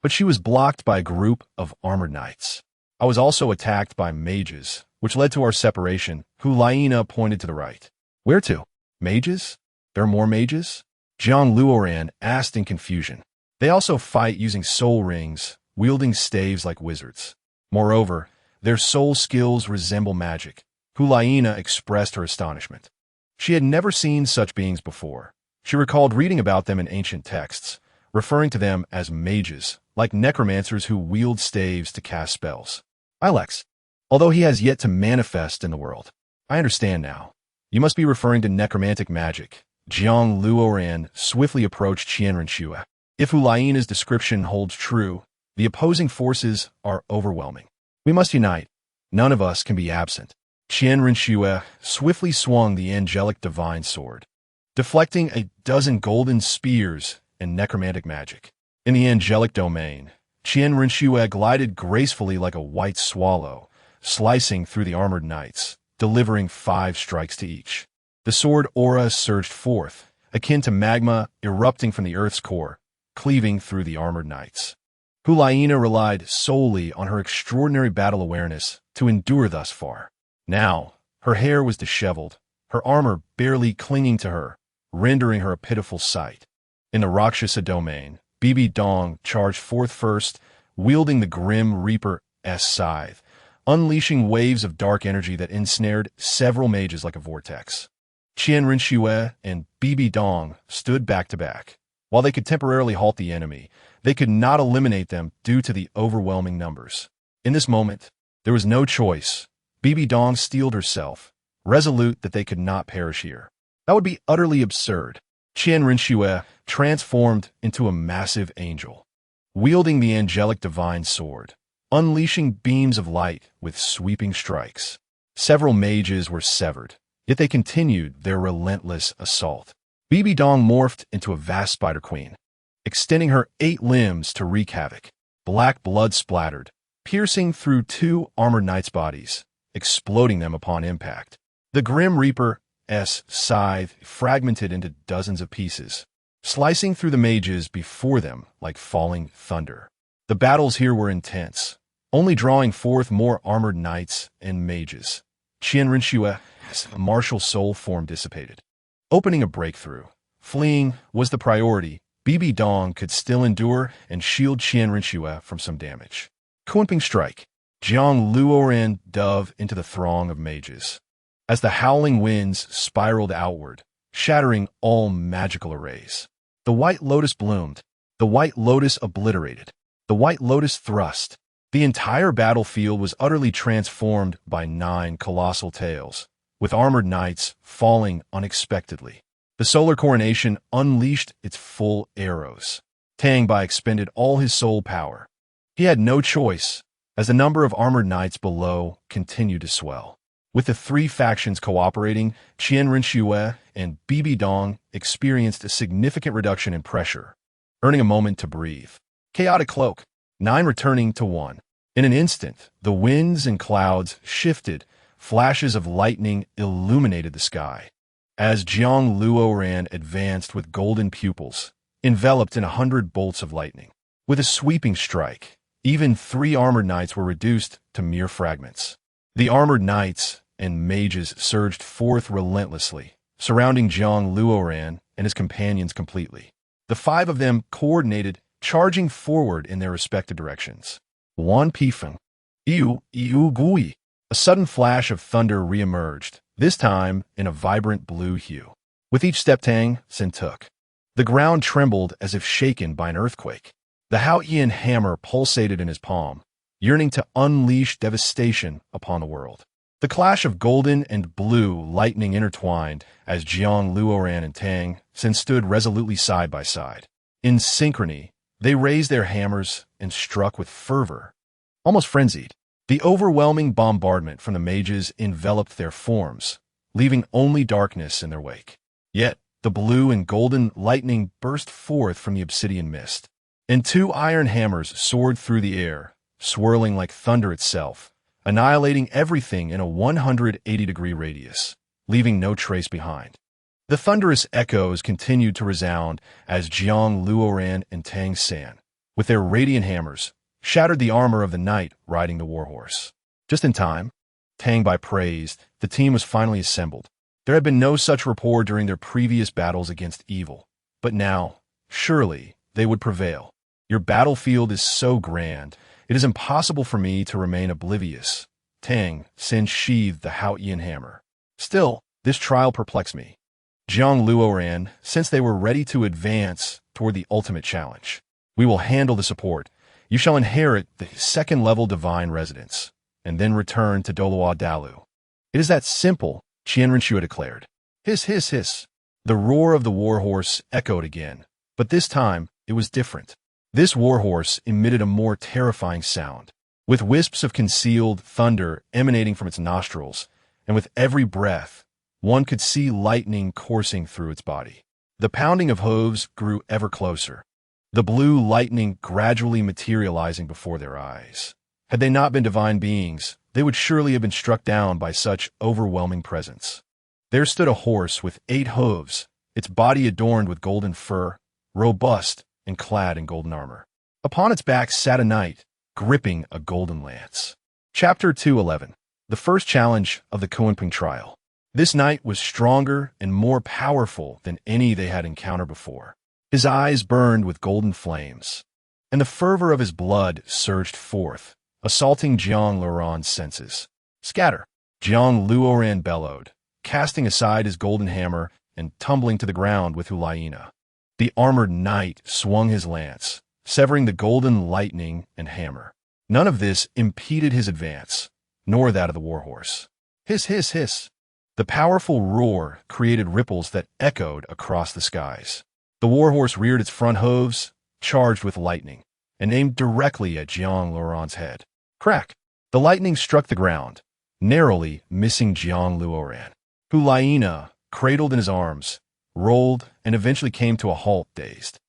but she was blocked by a group of armored knights. I was also attacked by mages, which led to our separation. Hulaina pointed to the right. Where to? Mages? There are more mages? Jiang Luoren asked in confusion. They also fight using soul rings, wielding staves like wizards. Moreover, their soul skills resemble magic. Hulaina expressed her astonishment. She had never seen such beings before. She recalled reading about them in ancient texts, referring to them as mages, like necromancers who wield staves to cast spells. Ilex, although he has yet to manifest in the world. I understand now. You must be referring to necromantic magic. Jiang Luoren swiftly approached Qian Renshu. If Hulaina's description holds true, the opposing forces are overwhelming. We must unite. None of us can be absent. Qian Renshu swiftly swung the angelic divine sword, deflecting a dozen golden spears and necromantic magic. In the angelic domain, Qian Renshu glided gracefully like a white swallow, slicing through the armored knights, delivering 5 strikes to each. The sword aura surged forth, akin to magma erupting from the Earth's core, cleaving through the armored knights. Hulaina relied solely on her extraordinary battle awareness to endure thus far. Now, her hair was disheveled, her armor barely clinging to her, rendering her a pitiful sight. In the Rakshasa domain, Bibi Dong charged forth first, wielding the Grim Reaper's scythe, unleashing waves of dark energy that ensnared several mages like a vortex. Qian Rinxue and Bibi Dong stood back to back. While they could temporarily halt the enemy, they could not eliminate them due to the overwhelming numbers. In this moment, there was no choice. Bibi Dong steeled herself, resolute that they could not perish here. That would be utterly absurd. Qian Rinxue transformed into a massive angel, wielding the angelic divine sword, unleashing beams of light with sweeping strikes. Several mages were severed, yet they continued their relentless assault. Bibi Dong morphed into a vast spider queen, extending her 8 limbs to wreak havoc. Black blood splattered, piercing through 2 armored knights' bodies, exploding them upon impact. The Grim Reaper's scythe fragmented into dozens of pieces, slicing through the mages before them like falling thunder. The battles here were intense, only drawing forth more armored knights and mages. Qian Rinxue's martial soul form dissipated. Opening a breakthrough, fleeing was the priority. Bibi Dong could still endure and shield Qian Rinxue from some damage. Kunpeng strike. Jiang Luoran dove into the throng of mages. As the howling winds spiraled outward, shattering all magical arrays. The White Lotus bloomed. The White Lotus obliterated. The White Lotus thrust. The entire battlefield was utterly transformed by 9 colossal tails, with armored knights falling unexpectedly. The solar coronation unleashed its full arrows. Tang Bai expended all his soul power. He had no choice, as the number of armored knights below continued to swell. With the 3 factions cooperating, Qian Rinxue and Bibi Dong experienced a significant reduction in pressure, earning a moment to breathe. Chaotic cloak, 9 returning to 1. In an instant, the winds and clouds shifted, flashes of lightning illuminated the sky. As Jiang Luoran advanced with golden pupils, enveloped in 100 bolts of lightning. With a sweeping strike, even 3 armored knights were reduced to mere fragments. The armored knights and mages surged forth relentlessly, surrounding Jiang Luoran and his companions completely. The 5 of them coordinated, charging forward in their respective directions. Wan Pifeng. Iu Gui. A sudden flash of thunder reemerged, this time in a vibrant blue hue. With each step Tang Sin took, the ground trembled as if shaken by an earthquake. The Haoyan hammer pulsated in his palm, yearning to unleash devastation upon the world. The clash of golden and blue lightning intertwined as Jiang Luoran and Tang Sin stood resolutely side by side. In synchrony, they raised their hammers and struck with fervor, almost frenzied. The overwhelming bombardment from the mages enveloped their forms, leaving only darkness in their wake. Yet, the blue and golden lightning burst forth from the obsidian mist, and 2 iron hammers soared through the air, swirling like thunder itself, annihilating everything in a 180-degree radius, leaving no trace behind. The thunderous echoes continued to resound as Jiang Luoran and Tang San, with their radiant hammers, shattered the armor of the knight riding the warhorse. Just in time, Tang Bai praised, the team was finally assembled. There had been no such rapport during their previous battles against evil, but now, surely, they would prevail. Your battlefield is so grand, it is impossible for me to remain oblivious. Tang Sin sheathed the Haoyan hammer. Still, this trial perplexed me. Jiang Luoran, since they were ready to advance toward the ultimate challenge, we will handle the support. You shall inherit the 2nd-level divine residence, and then return to Dolua Dalu. It is that simple, Qian Rinxue declared. Hiss, hiss, hiss. The roar of the warhorse echoed again, but this time it was different. This warhorse emitted a more terrifying sound, with wisps of concealed thunder emanating from its nostrils, and with every breath, one could see lightning coursing through its body. The pounding of hooves grew ever closer, the blue lightning gradually materializing before their eyes. Had they not been divine beings, they would surely have been struck down by such overwhelming presence. There stood a horse with 8 hooves, its body adorned with golden fur, robust and clad in golden armor. Upon its back sat a knight, gripping a golden lance. Chapter 211. The first challenge of the Kunpeng trial. This knight was stronger and more powerful than any they had encountered before. His eyes burned with golden flames, and the fervor of his blood surged forth, assaulting Jiang Luoran's senses. Scatter! Jiang Luoran bellowed, casting aside his golden hammer and tumbling to the ground with Hulaina. The armored knight swung his lance, severing the golden lightning and hammer. None of this impeded his advance, nor that of the warhorse. Hiss, hiss, hiss. The powerful roar created ripples that echoed across the skies. The warhorse reared its front hooves, charged with lightning, and aimed directly at Jiang Luoran's head. Crack! The lightning struck the ground, narrowly missing Jiang Luoran. Hulaina, cradled in his arms, rolled and eventually came to a halt, dazed.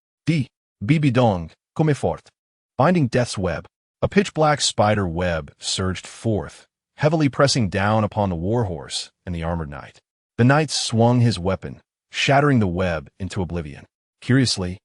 Bibidong, come fort. Binding death's web. A pitch-black spider web surged forth, heavily pressing down upon the warhorse and the armored knight. The knight swung his weapon, shattering the web into oblivion. Curiously,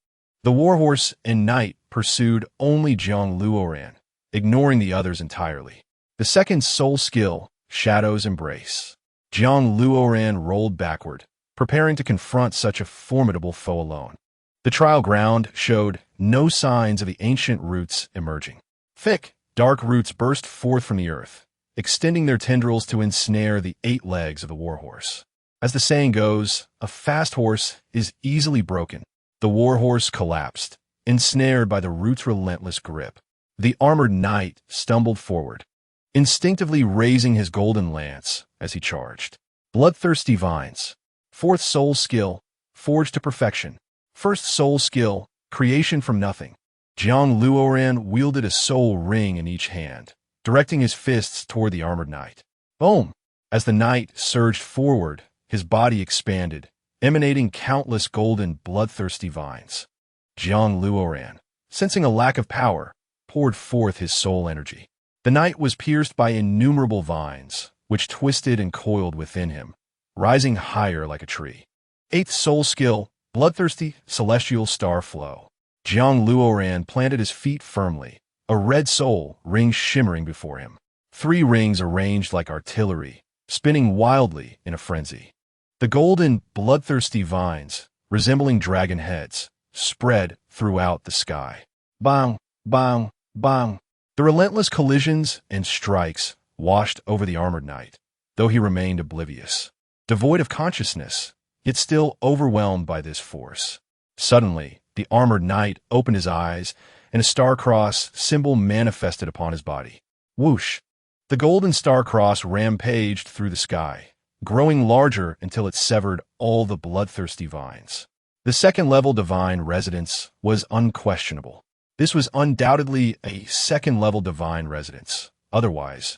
the warhorse and knight pursued only Jiang Luoran, ignoring the others entirely. The second soul skill, Shadow's Embrace. Jiang Luoran rolled backward, preparing to confront such a formidable foe alone. The trial ground showed no signs of the ancient roots emerging. Thick, dark roots burst forth from the earth, extending their tendrils to ensnare the 8 legs of the warhorse. As the saying goes, a fast horse is easily broken. The warhorse collapsed, ensnared by the root's relentless grip. The armored knight stumbled forward, instinctively raising his golden lance as he charged. Bloodthirsty Vines. Fourth soul skill, Forged to Perfection. First soul skill, Creation from Nothing. Jiang Luoran wielded a soul ring in each hand, directing his fists toward the armored knight. Boom! As the knight surged forward, his body expanded, emanating countless golden, bloodthirsty vines. Jiang Luoran, sensing a lack of power, poured forth his soul energy. The knight was pierced by innumerable vines, which twisted and coiled within him, rising higher like a tree. Eighth soul skill, Bloodthirsty Celestial Star Flow. Jiang Luoran planted his feet firmly, a red soul ring shimmering before him. 3 rings arranged like artillery, spinning wildly in a frenzy. The golden, bloodthirsty vines, resembling dragon heads, spread throughout the sky. Bang, bang, bang. The relentless collisions and strikes washed over the armored knight, though he remained oblivious. Devoid of consciousness, yet still overwhelmed by this force. Suddenly, the armored knight opened his eyes, and a star-cross symbol manifested upon his body. Whoosh! The golden star-cross rampaged through the sky, growing larger until it severed all the bloodthirsty vines. The second-level divine residence was unquestionable. This was undoubtedly a second-level divine residence. Otherwise,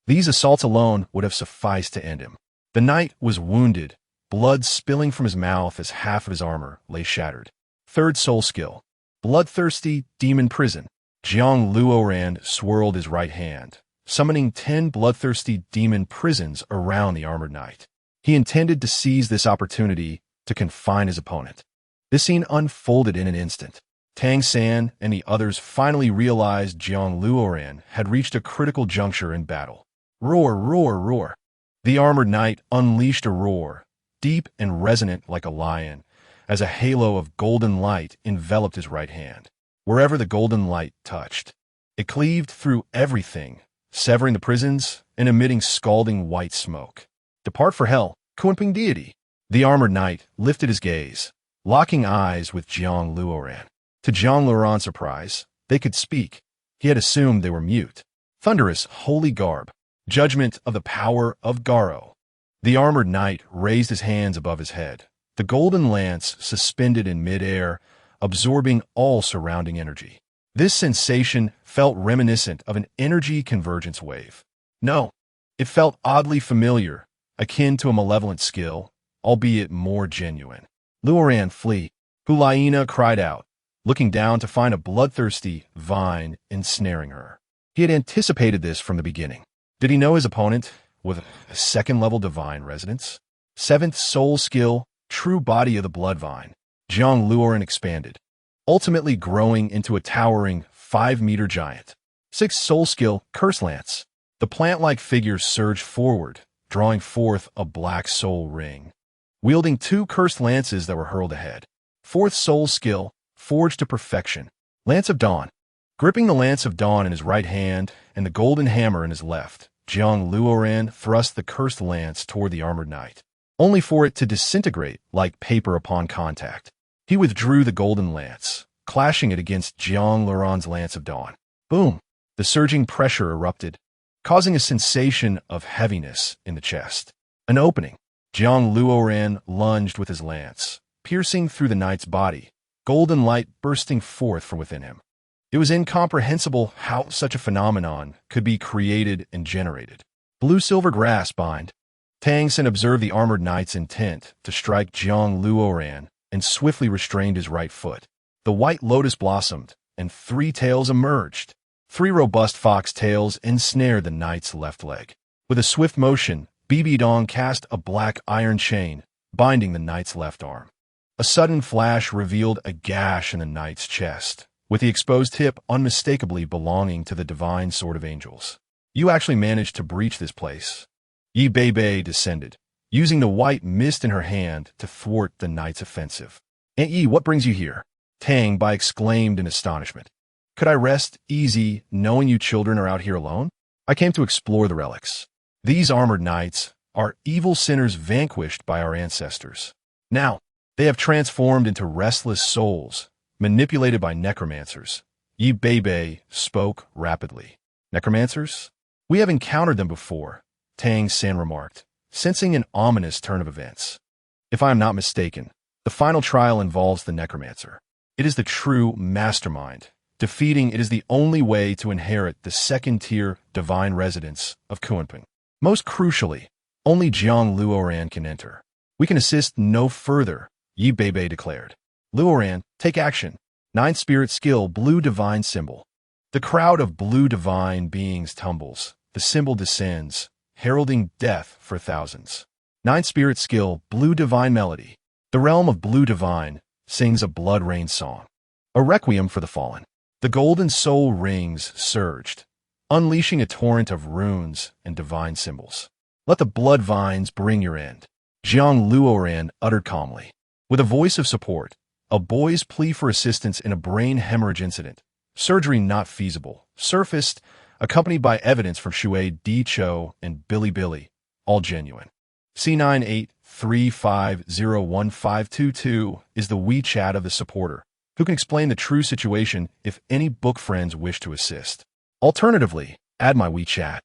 these assaults alone would have sufficed to end him. The knight was wounded, blood spilling from his mouth as half of his armor lay shattered. Third soul skill, Bloodthirsty Demon Prison. Jiang Luoran swirled his right hand, summoning 10 bloodthirsty demon prisons around the armored knight. He intended to seize this opportunity to confine his opponent. This scene unfolded in an instant. Tang San and the others finally realized Jiang Luoran had reached a critical juncture in battle. Roar, roar, roar. The armored knight unleashed a roar, deep and resonant like a lion, as a halo of golden light enveloped his right hand. Wherever the golden light touched, it cleaved through everything, severing the prisons and emitting scalding white smoke. Depart for hell, Kunpeng deity. The armored knight lifted his gaze, locking eyes with Jiang Luoran. To Jiang Luoran's surprise, they could speak. He had assumed they were mute. Thunderous, holy garb. Judgment of the power of Garo. The armored knight raised his hands above his head, the golden lance suspended in midair, absorbing all surrounding energy. This sensation felt reminiscent of an energy convergence wave. No, it felt oddly familiar, akin to a malevolent skill, albeit more genuine. Luoran, flee. Hulaina cried out, looking down to find a bloodthirsty vine ensnaring her. He had anticipated this from the beginning. Did he know his opponent with a second-level divine residence? 7th soul skill, true body of the bloodvine, Jiang Luoren expanded, ultimately growing into a towering 5-meter giant. 6 soul skill, Curse Lance. The plant-like figure surged forward, drawing forth a black soul ring, wielding 2 cursed lances that were hurled ahead. 4th soul skill, Forged to Perfection. Lance of Dawn. Gripping the Lance of Dawn in his right hand and the golden hammer in his left, Jiang Luoren thrust the cursed lance toward the armored knight, only for it to disintegrate like paper upon contact. He withdrew the golden lance, clashing it against Jiang Luoren's Lance of Dawn. Boom! The surging pressure erupted, causing a sensation of heaviness in the chest. An opening. Jiang Luoren lunged with his lance, piercing through the knight's body, golden light bursting forth from within him. It was incomprehensible how such a phenomenon could be created and generated. Blue-silver grass bind. Tang Sen observed the armored knight's intent to strike Jiang Luoren and swiftly restrained his right foot. The white lotus blossomed, and 3 tails emerged. 3 robust fox tails ensnared the knight's left leg. With a swift motion, Bibi Dong cast a black iron chain, binding the knight's left arm. A sudden flash revealed a gash in the knight's chest, with the exposed hip unmistakably belonging to the divine sword of angels. You actually managed to breach this place. Yi Bei descended, using the white mist in her hand to thwart the knight's offensive. Aunt Yi, what brings you here? Tang Bai exclaimed in astonishment. Could I rest easy knowing you children are out here alone? I came to explore the relics. These armored knights are evil sinners vanquished by our ancestors. Now, they have transformed into restless souls, manipulated by necromancers. Yi Bei spoke rapidly. Necromancers? We have encountered them before, Tang San remarked, sensing an ominous turn of events. If I am not mistaken, the final trial involves the necromancer. It is the true mastermind. Defeating it is the only way to inherit the second-tier divine residence of Kunpeng. Most crucially, only Jiang Luoren can enter. We can assist no further, Yi Bei declared. Luoren, take action. 9th spirit skill, Blue Divine Symbol. The crowd of blue divine beings tumbles. The symbol descends, heralding death for thousands. 9th spirit skill, Blue Divine Melody. The realm of Blue Divine sings a blood rain song, a requiem for the fallen. The golden soul rings surged, unleashing a torrent of runes and divine symbols. Let the blood vines bring your end, Jiang Luoren uttered calmly. With a voice of support, a boy's plea for assistance in a brain hemorrhage incident, surgery not feasible, surfaced, accompanied by evidence from Shui Di Cho and Billy, all genuine. C983501522 is the WeChat of the supporter, who can explain the true situation if any book friends wish to assist. Alternatively, add my WeChat.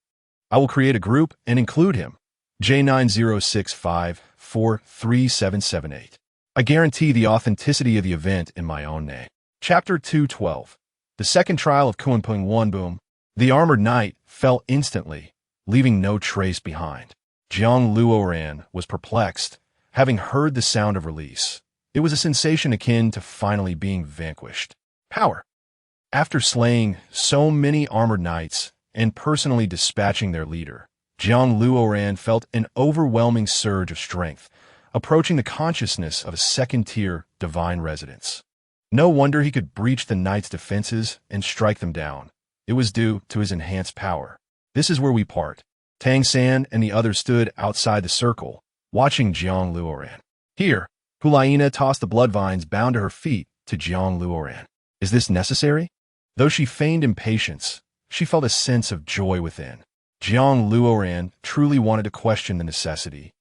I will create a group and include him. J9065437778. I guarantee the authenticity of the event in my own name. Chapter 212. The second trial of Kunpeng 1. Boom. The armored knight fell instantly, leaving no trace behind. Jiang Luoren was perplexed, having heard the sound of release. It was a sensation akin to finally being vanquished. Power. After slaying so many armored knights and personally dispatching their leader, Jiang Luoren felt an overwhelming surge of strength, approaching the consciousness of a second-tier divine residence. No wonder he could breach the knight's defenses and strike them down. It was due to his enhanced power. This is where we part. Tang San and the others stood outside the circle, watching Jiang Luoren. Here, Hulaina tossed the blood vines bound to her feet to Jiang Luoren. Is this necessary? Though she feigned impatience, she felt a sense of joy within. Jiang Luoren truly wanted to question the necessity,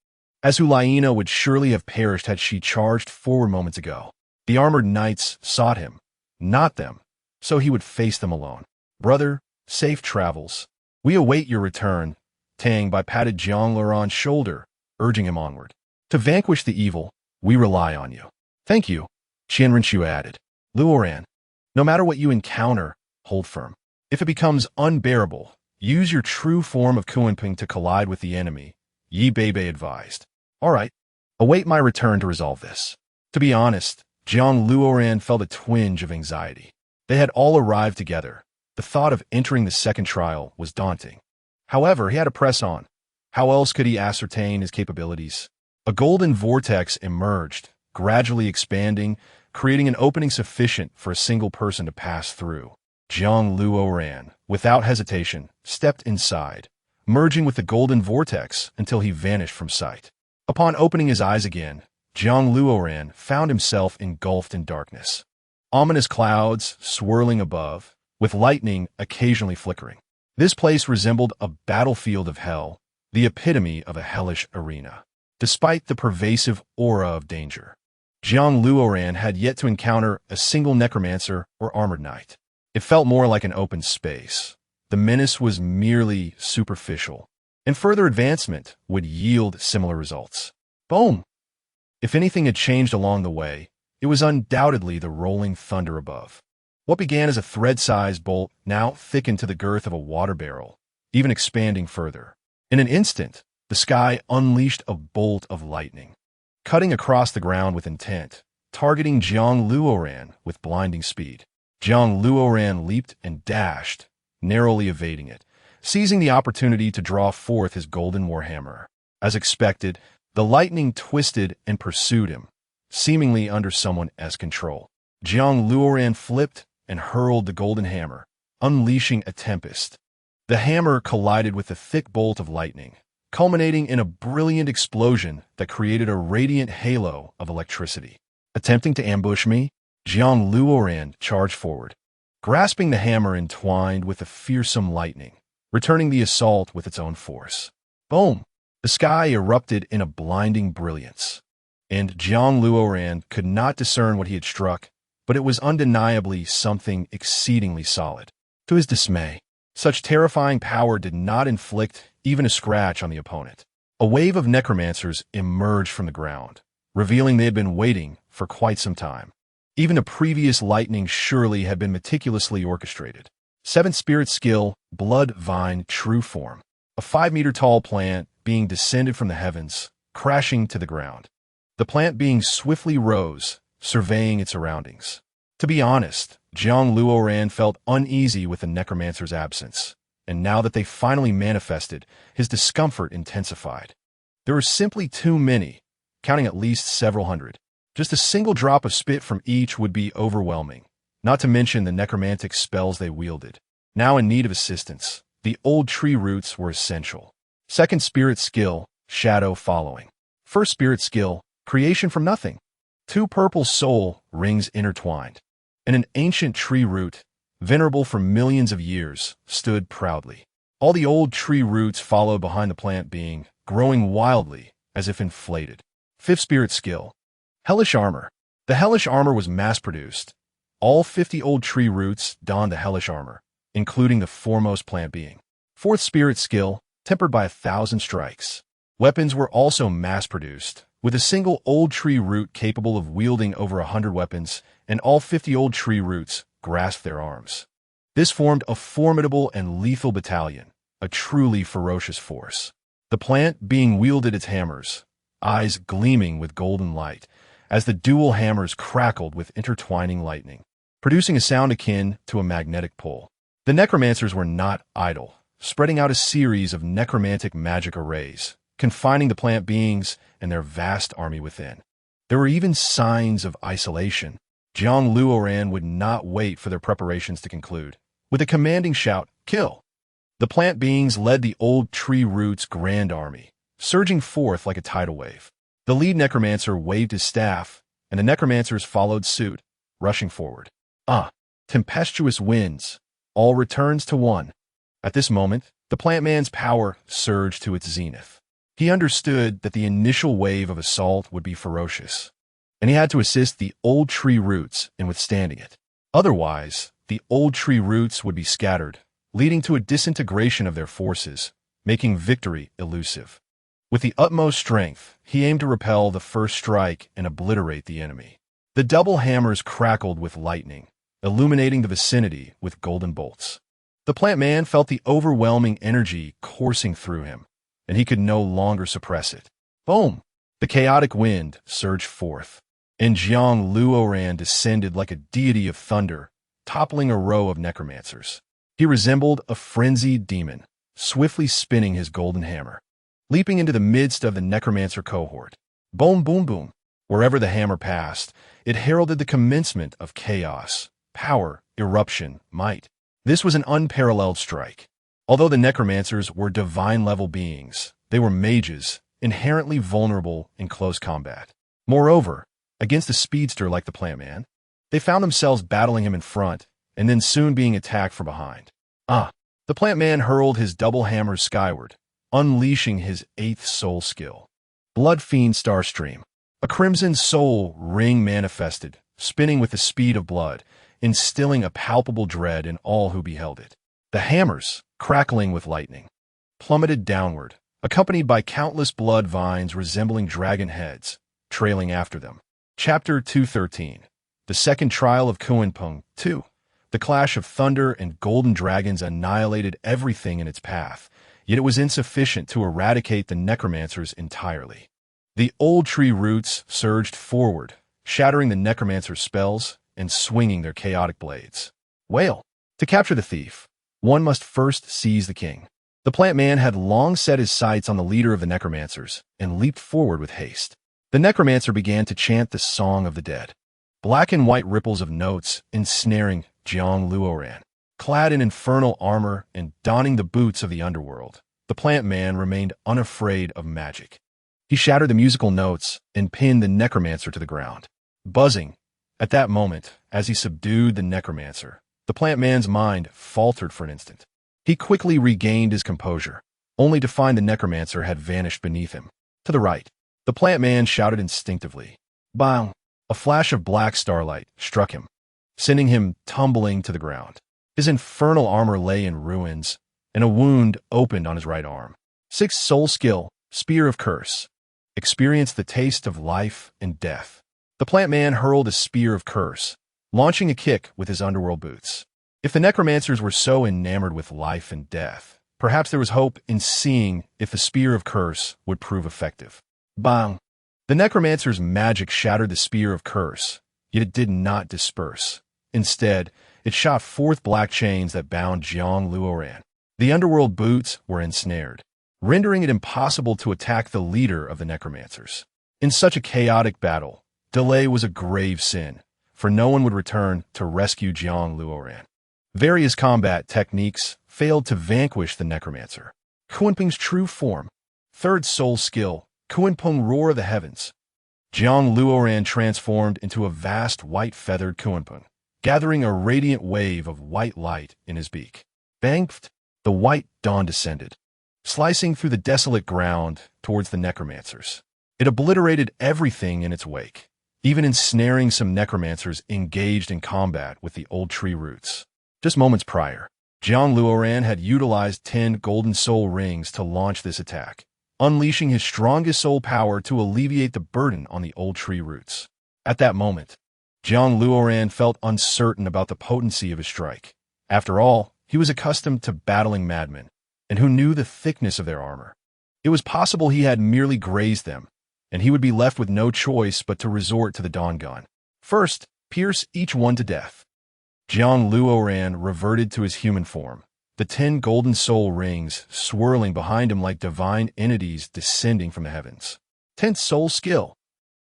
as Hulaina would surely have perished had she charged forward moments ago. The armored knights sought him, not them, so he would face them alone. Brother, safe travels. We await your return. Tang Bai patted Jiang Luoren's shoulder, urging him onward. To vanquish the evil, we rely on you. Thank you, Qian Rinchu added. Luoren, no matter what you encounter, hold firm. If it becomes unbearable, use your true form of Kunpeng to collide with the enemy, Yi Bei advised. All right, await my return to resolve this. To be honest, Jiang Luoren felt a twinge of anxiety. They had all arrived together. The thought of entering the second trial was daunting. However, he had to press on. How else could he ascertain his capabilities? A golden vortex emerged, gradually expanding, creating an opening sufficient for a single person to pass through. Zhang Luoran, without hesitation, stepped inside, merging with the golden vortex until he vanished from sight. Upon opening his eyes again, Zhang Luoran found himself engulfed in darkness. Ominous clouds swirling above, with lightning occasionally flickering. This place resembled a battlefield of hell, the epitome of a hellish arena. Despite the pervasive aura of danger, Zhang Luoran had yet to encounter a single necromancer or armored knight. It felt more like an open space. The menace was merely superficial, and further advancement would yield similar results. Boom! If anything had changed along the way, it was undoubtedly the rolling thunder above. What began as a thread-sized bolt now thickened to the girth of a water barrel, even expanding further. In an instant, the sky unleashed a bolt of lightning, cutting across the ground with intent, targeting Zhang Luoran with blinding speed. Zhang Luoran leaped and dashed, narrowly evading it, seizing the opportunity to draw forth his golden warhammer. As expected, the lightning twisted and pursued him, seemingly under someone else's control. Zhang Luoran flipped and hurled the golden hammer, unleashing a tempest. The hammer collided with the thick bolt of lightning, culminating in a brilliant explosion that created a radiant halo of electricity. Attempting to ambush me, Zhang Luoran charged forward, grasping the hammer entwined with the fearsome lightning, returning the assault with its own force. Boom! The sky erupted in a blinding brilliance, and Zhang Luoran could not discern what he had struck, but it was undeniably something exceedingly solid. To his dismay, such terrifying power did not inflict even a scratch on the opponent. A wave of necromancers emerged from the ground, revealing they had been waiting for quite some time. Even a previous lightning surely had been meticulously orchestrated. 7th Spirit Skill, Blood Vine True Form. A 5-meter-tall plant being descended from the heavens, crashing to the ground. The plant being swiftly rose, surveying its surroundings. To be honest, Zhang Luoran felt uneasy with the necromancer's absence, and now that they finally manifested, his discomfort intensified. There were simply too many, counting at least several hundred. Just a single drop of spit from each would be overwhelming, not to mention the necromantic spells they wielded. Now in need of assistance, the old tree roots were essential. 2nd Spirit Skill, Shadow Following. 1st Spirit Skill, Creation from Nothing. 2 purple soul rings intertwined, and an ancient tree root, venerable for millions of years, stood proudly. All the old tree roots followed behind the plant being, growing wildly, as if inflated. 5th Spirit Skill, Hellish Armor. The hellish armor was mass-produced. All 50 old tree roots donned the hellish armor, including the foremost plant being. 4th Spirit Skill, Tempered by 1,000 strikes. Weapons were also mass-produced, with a single old tree root capable of wielding over 100 weapons, and all 50 old tree roots grasped their arms. This formed a formidable and lethal battalion, a truly ferocious force. The plant being wielded its hammers, eyes gleaming with golden light, as the dual hammers crackled with intertwining lightning, producing a sound akin to a magnetic pull. The necromancers were not idle, spreading out a series of necromantic magic arrays, confining the plant beings and their vast army within. There were even signs of isolation. Zhang Luoran would not wait for their preparations to conclude. With a commanding shout, "Kill!" the plant beings led the old tree roots' grand army, surging forth like a tidal wave. The lead necromancer waved his staff, and the necromancers followed suit, rushing forward. Tempestuous winds, all returns to one. At this moment, the plant man's power surged to its zenith. He understood that the initial wave of assault would be ferocious, and he had to assist the old tree roots in withstanding it. Otherwise, the old tree roots would be scattered, leading to a disintegration of their forces, making victory elusive. With the utmost strength, he aimed to repel the first strike and obliterate the enemy. The double hammers crackled with lightning, illuminating the vicinity with golden bolts. The plant man felt the overwhelming energy coursing through him, and he could no longer suppress it. Boom! The chaotic wind surged forth, and Zhang Luoran descended like a deity of thunder, toppling a row of necromancers. He resembled a frenzied demon, swiftly spinning his golden hammer. Leaping into the midst of the necromancer cohort, Boom, boom, boom. Wherever the hammer passed, it heralded the commencement of chaos, power, eruption, might. This was an unparalleled strike. Although the necromancers were divine-level beings, they were mages, inherently vulnerable in close combat. Moreover, against a speedster like the Plant Man, they found themselves battling him in front, and then soon being attacked from behind. The Plant Man hurled his double hammers skyward, unleashing his 8th soul skill. Blood Fiend Starstream. A crimson soul ring manifested, spinning with the speed of blood, instilling a palpable dread in all who beheld it. The hammers, crackling with lightning, plummeted downward, accompanied by countless blood vines resembling dragon heads, trailing after them. Chapter 213. The Second Trial of Kunpeng 2. The clash of thunder and golden dragons annihilated everything in its path, yet it was insufficient to eradicate the necromancers entirely. The old tree roots surged forward, shattering the necromancer's spells and swinging their chaotic blades. Wail. To capture the thief, one must first seize the king. The Plant Man had long set his sights on the leader of the necromancers and leaped forward with haste. The necromancer began to chant the Song of the Dead. Black and white ripples of notes ensnaring Jiang Luoran. Clad in infernal armor and donning the boots of the underworld, the Plant Man remained unafraid of magic. He shattered the musical notes and pinned the necromancer to the ground. Buzzing. At that moment, as he subdued the necromancer, the Plant Man's mind faltered for an instant. He quickly regained his composure, only to find the necromancer had vanished beneath him. To the right, the Plant Man shouted instinctively. Bang! A flash of black starlight struck him, sending him tumbling to the ground. His infernal armor lay in ruins, and a wound opened on his right arm. 6th soul skill, Spear of Curse. Experienced the taste of life and death. The Plant Man hurled a Spear of Curse, launching a kick with his underworld boots. If the necromancers were so enamored with life and death, perhaps there was hope in seeing if the Spear of Curse would prove effective. Bang! The necromancer's magic shattered the Spear of Curse, yet it did not disperse. Instead, it shot forth black chains that bound Jiang Luoran. The underworld boots were ensnared, rendering it impossible to attack the leader of the necromancers. In such a chaotic battle, delay was a grave sin, for no one would return to rescue Jiang Luoran. Various combat techniques failed to vanquish the necromancer. Kunpeng's true form. 3rd soul skill, Kunpeng Roar of the Heavens. Jiang Luoran transformed into a vast white-feathered Kunpeng, gathering a radiant wave of white light in his beak. Banged, the white dawn descended, slicing through the desolate ground towards the necromancers. It obliterated everything in its wake, even ensnaring some necromancers engaged in combat with the old tree roots. Just moments prior, Jiang Luoran had utilized 10 golden soul rings to launch this attack, unleashing his strongest soul power to alleviate the burden on the old tree roots. At that moment, Jiang Luoran felt uncertain about the potency of his strike. After all, he was accustomed to battling madmen, and who knew the thickness of their armor. It was possible he had merely grazed them, and he would be left with no choice but to resort to the dawn gun. First, pierce each one to death. Jiang Luoran reverted to his human form, the 10 golden soul rings swirling behind him like divine entities descending from the heavens. 10th soul skill.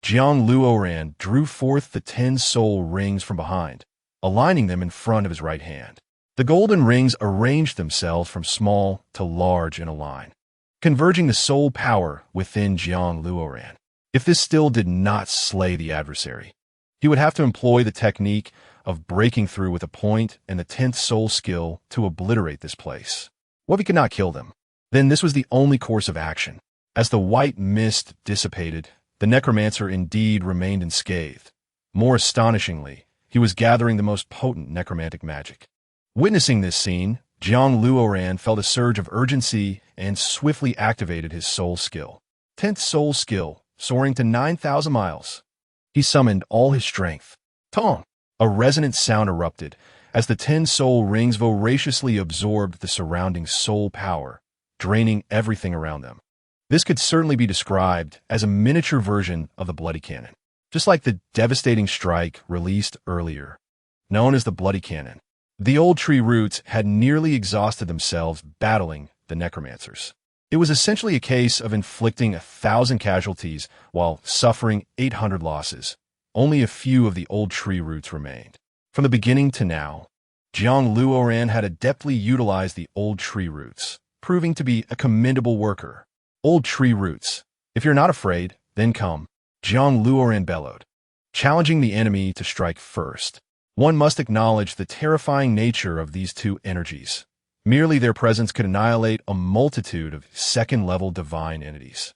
Jiang Luoran drew forth the 10 soul rings from behind, aligning them in front of his right hand. The golden rings arranged themselves from small to large in a line, converging the soul power within Jiang Luoran. If this still did not slay the adversary, he would have to employ the technique of breaking through with a point and the 10th soul skill to obliterate this place. What if he could not kill them? Then this was the only course of action. As the white mist dissipated, the necromancer indeed remained unscathed. More astonishingly, he was gathering the most potent necromantic magic. Witnessing this scene, Jiang Luoran felt a surge of urgency and swiftly activated his soul skill. 10th soul skill, soaring to 9,000 miles. He summoned all his strength. Tong! A resonant sound erupted as the 10 soul rings voraciously absorbed the surrounding soul power, draining everything around them. This could certainly be described as a miniature version of the Bloody Cannon, just like the devastating strike released earlier, known as the Bloody Cannon. The old tree roots had nearly exhausted themselves battling the necromancers. It was essentially a case of inflicting 1,000 casualties while suffering 800 losses. Only a few of the old tree roots remained. From the beginning to now, Jiang Luoran had adeptly utilized the old tree roots, proving to be a commendable worker. Old tree roots. If you're not afraid, then come, Jiang Luoran bellowed, challenging the enemy to strike first. One must acknowledge the terrifying nature of these two energies. Merely their presence could annihilate a multitude of second-level divine entities.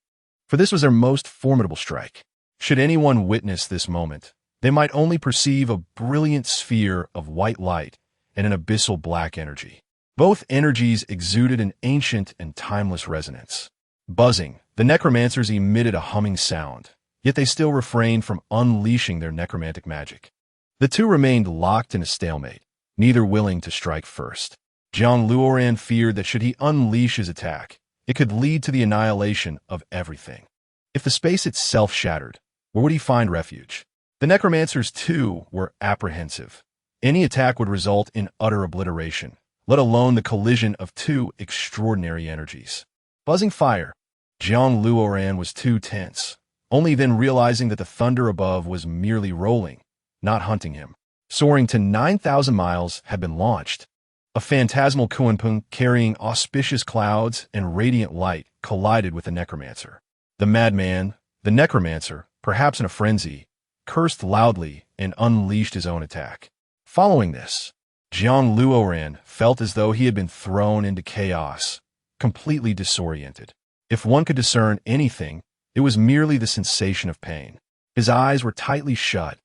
For this was their most formidable strike. Should anyone witness this moment, they might only perceive a brilliant sphere of white light and an abyssal black energy. Both energies exuded an ancient and timeless resonance. Buzzing, the necromancers emitted a humming sound, yet they still refrained from unleashing their necromantic magic. The two remained locked in a stalemate, neither willing to strike first. Jiang Luoran feared that should he unleash his attack, it could lead to the annihilation of everything. If the space itself shattered, where would he find refuge? The necromancers, too, were apprehensive. Any attack would result in utter obliteration, let alone the collision of two extraordinary energies. Buzzing fire. Jiang Luoran was too tense, only then realizing that the thunder above was merely rolling, not hunting him. Soaring to 9,000 miles had been launched. A phantasmal Kunpeng carrying auspicious clouds and radiant light collided with the necromancer. The madman, the necromancer, perhaps in a frenzy, cursed loudly and unleashed his own attack. Following this, Jiang Luoran felt as though he had been thrown into chaos, completely disoriented. If one could discern anything, it was merely the sensation of pain. His eyes were tightly shut,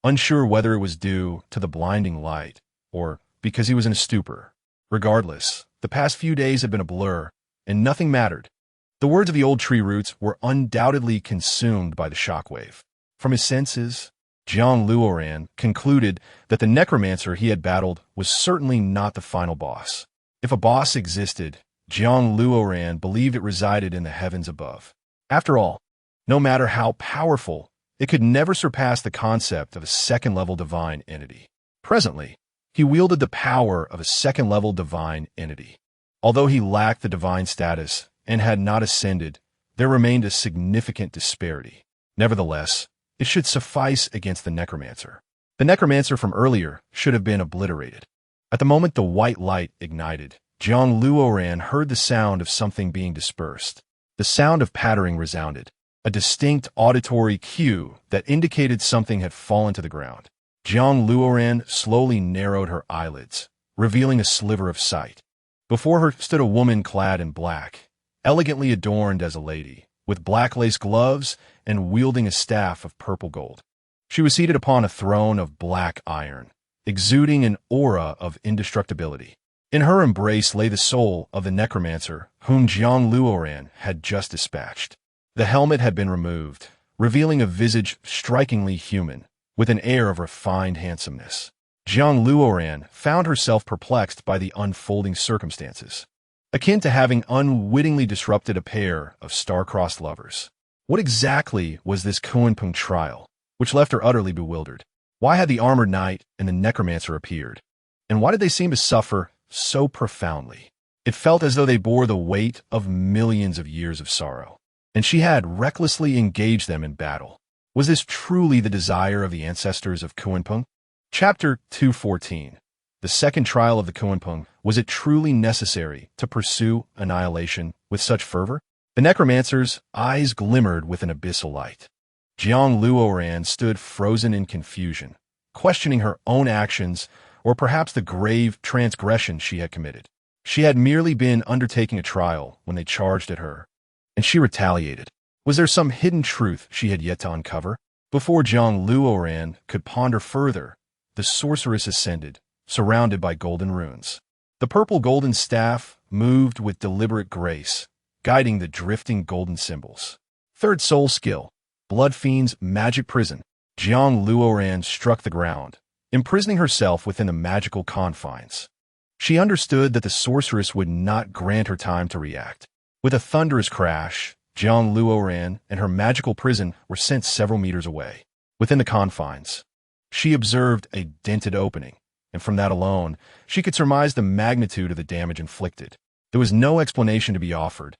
unsure whether it was due to the blinding light or because he was in a stupor. Regardless, the past few days had been a blur, and nothing mattered. The words of the old tree roots were undoubtedly consumed by the shockwave. From his senses, Jiang Luoran concluded that the necromancer he had battled was certainly not the final boss. If a boss existed, Jiang Luoran believed it resided in the heavens above. After all, no matter how powerful, it could never surpass the concept of a second-level divine entity. Presently, he wielded the power of a second-level divine entity. Although he lacked the divine status and had not ascended, there remained a significant disparity. Nevertheless, it should suffice against the necromancer. The necromancer from earlier should have been obliterated. At the moment the white light ignited, Jiang Luoran heard the sound of something being dispersed. The sound of pattering resounded, a distinct auditory cue that indicated something had fallen to the ground. Jiang Luoran slowly narrowed her eyelids, revealing a sliver of sight. Before her stood a woman clad in black, elegantly adorned as a lady, with black lace gloves and wielding a staff of purple gold. She was seated upon a throne of black iron, exuding an aura of indestructibility. In her embrace lay the soul of the necromancer whom Jiang Luoran had just dispatched. The helmet had been removed, revealing a visage strikingly human, with an air of refined handsomeness. Jiang Luoran found herself perplexed by the unfolding circumstances, akin to having unwittingly disrupted a pair of star-crossed lovers. What exactly was this Kunpeng trial, which left her utterly bewildered? Why had the armored knight and the necromancer appeared? And why did they seem to suffer so profoundly? It felt as though they bore the weight of millions of years of sorrow, and she had recklessly engaged them in battle. Was this truly the desire of the ancestors of Kunpeng? Chapter 214. The second trial of the Kunpeng. Was it truly necessary to pursue annihilation with such fervor? The necromancer's eyes glimmered with an abyssal light. Jiang Luoran stood frozen in confusion, questioning her own actions or perhaps the grave transgression she had committed. She had merely been undertaking a trial when they charged at her, and she retaliated. Was there some hidden truth she had yet to uncover? Before Jiang Luoran could ponder further, the sorceress ascended, surrounded by golden runes. The purple golden staff moved with deliberate grace, guiding the drifting golden symbols. Third soul skill, Blood Fiend's magic prison. Jiang Luoran struck the ground, imprisoning herself within the magical confines. She understood that the sorceress would not grant her time to react. With a thunderous crash, Jiang Luoran and her magical prison were sent several meters away. Within the confines, she observed a dented opening, and from that alone, she could surmise the magnitude of the damage inflicted. There was no explanation to be offered.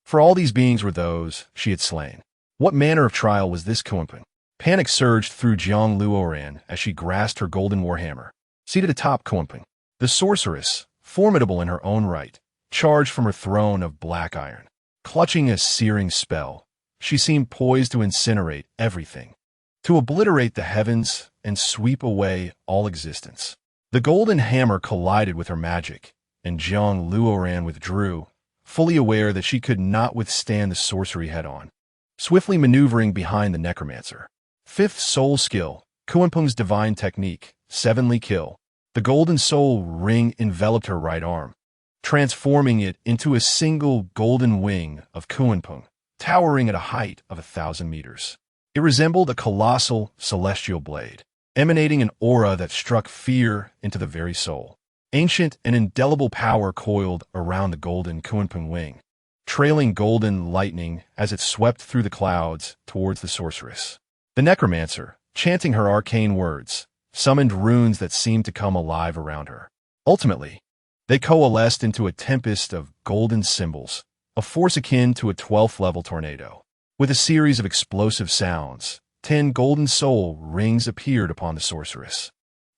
For all these beings were those she had slain. What manner of trial was this, Kunpeng? Panic surged through Jiang Luoran as she grasped her golden warhammer. Seated atop Kunpeng, the sorceress, formidable in her own right, charged from her throne of black iron. Clutching a searing spell, she seemed poised to incinerate everything, to obliterate the heavens and sweep away all existence. The golden hammer collided with her magic, and Jiang Luoran withdrew, fully aware that she could not withstand the sorcery head-on. Swiftly maneuvering behind the necromancer. Fifth soul skill, Kunpeng's divine technique, Sevenly Kill. The golden soul ring enveloped her right arm, transforming it into a single golden wing of Kunpeng, towering at a height of 1,000 meters. It resembled a colossal celestial blade, emanating an aura that struck fear into the very soul. Ancient and indelible power coiled around the golden Kunpeng wing, trailing golden lightning as it swept through the clouds towards the sorceress. The necromancer, chanting her arcane words, summoned runes that seemed to come alive around her. Ultimately, they coalesced into a tempest of golden symbols, a force akin to a 12th-level tornado. With a series of explosive sounds, 10 golden soul rings appeared upon the sorceress,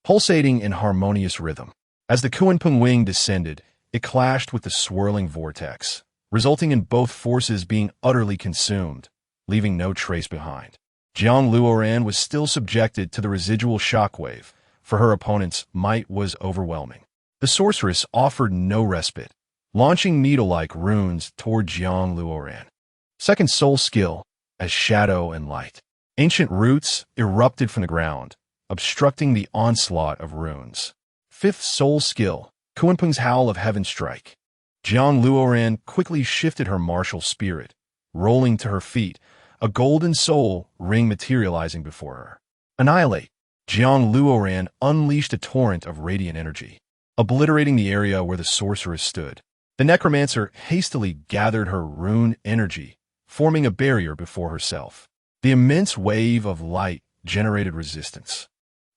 pulsating in harmonious rhythm. As the Kunpeng wing descended, it clashed with the swirling vortex, resulting in both forces being utterly consumed, leaving no trace behind. Jiang Luoran was still subjected to the residual shockwave, for her opponent's might was overwhelming. The sorceress offered no respite, launching needle-like runes toward Jiang Luoran. Second soul skill, as shadow and light. Ancient roots erupted from the ground, obstructing the onslaught of runes. Fifth soul skill, Kunpeng's Howl of Heaven Strike. Jiang Luoran quickly shifted her martial spirit, rolling to her feet, a golden soul ring materializing before her. Annihilate. Jiang Luoran unleashed a torrent of radiant energy, obliterating the area where the sorceress stood. The necromancer hastily gathered her rune energy, forming a barrier before herself. The immense wave of light generated resistance,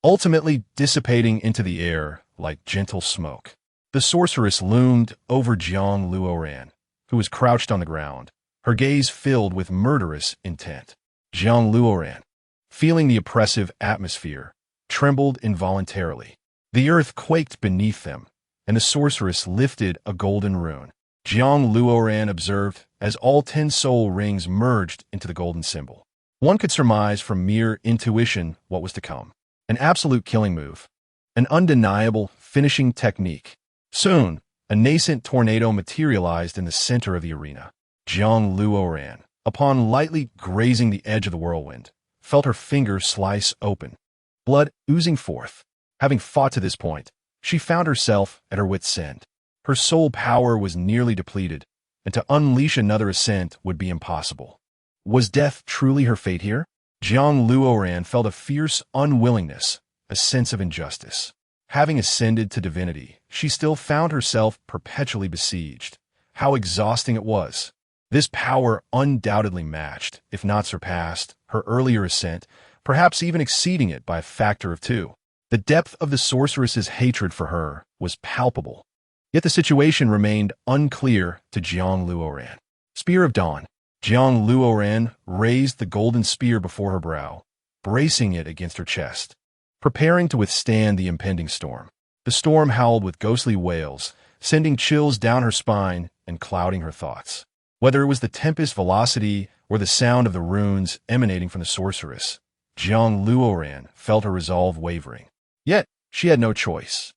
ultimately dissipating into the air like gentle smoke. The sorceress loomed over Jiang Luoran, who was crouched on the ground, her gaze filled with murderous intent. Jiang Luoran, feeling the oppressive atmosphere, trembled involuntarily. The earth quaked beneath them, and the sorceress lifted a golden rune. Jiang Luoran observed as all 10 soul rings merged into the golden symbol. One could surmise from mere intuition what was to come. An absolute killing move. An undeniable finishing technique. Soon, a nascent tornado materialized in the center of the arena. Jiang Luoran, upon lightly grazing the edge of the whirlwind, felt her fingers slice open, blood oozing forth. Having fought to this point, she found herself at her wit's end. Her soul power was nearly depleted, and to unleash another ascent would be impossible. Was death truly her fate here? Jiang Luoran felt a fierce unwillingness, a sense of injustice. Having ascended to divinity, she still found herself perpetually besieged. How exhausting it was. This power undoubtedly matched, if not surpassed, her earlier ascent, perhaps even exceeding it by a factor of 2. The depth of the sorceress's hatred for her was palpable. Yet the situation remained unclear to Jiang Luoran. Spear of Dawn. Jiang Luoran raised the golden spear before her brow, bracing it against her chest, preparing to withstand the impending storm. The storm howled with ghostly wails, sending chills down her spine and clouding her thoughts. Whether it was the tempest velocity or the sound of the runes emanating from the sorceress, Jiang Luoran felt her resolve wavering. Yet, she had no choice.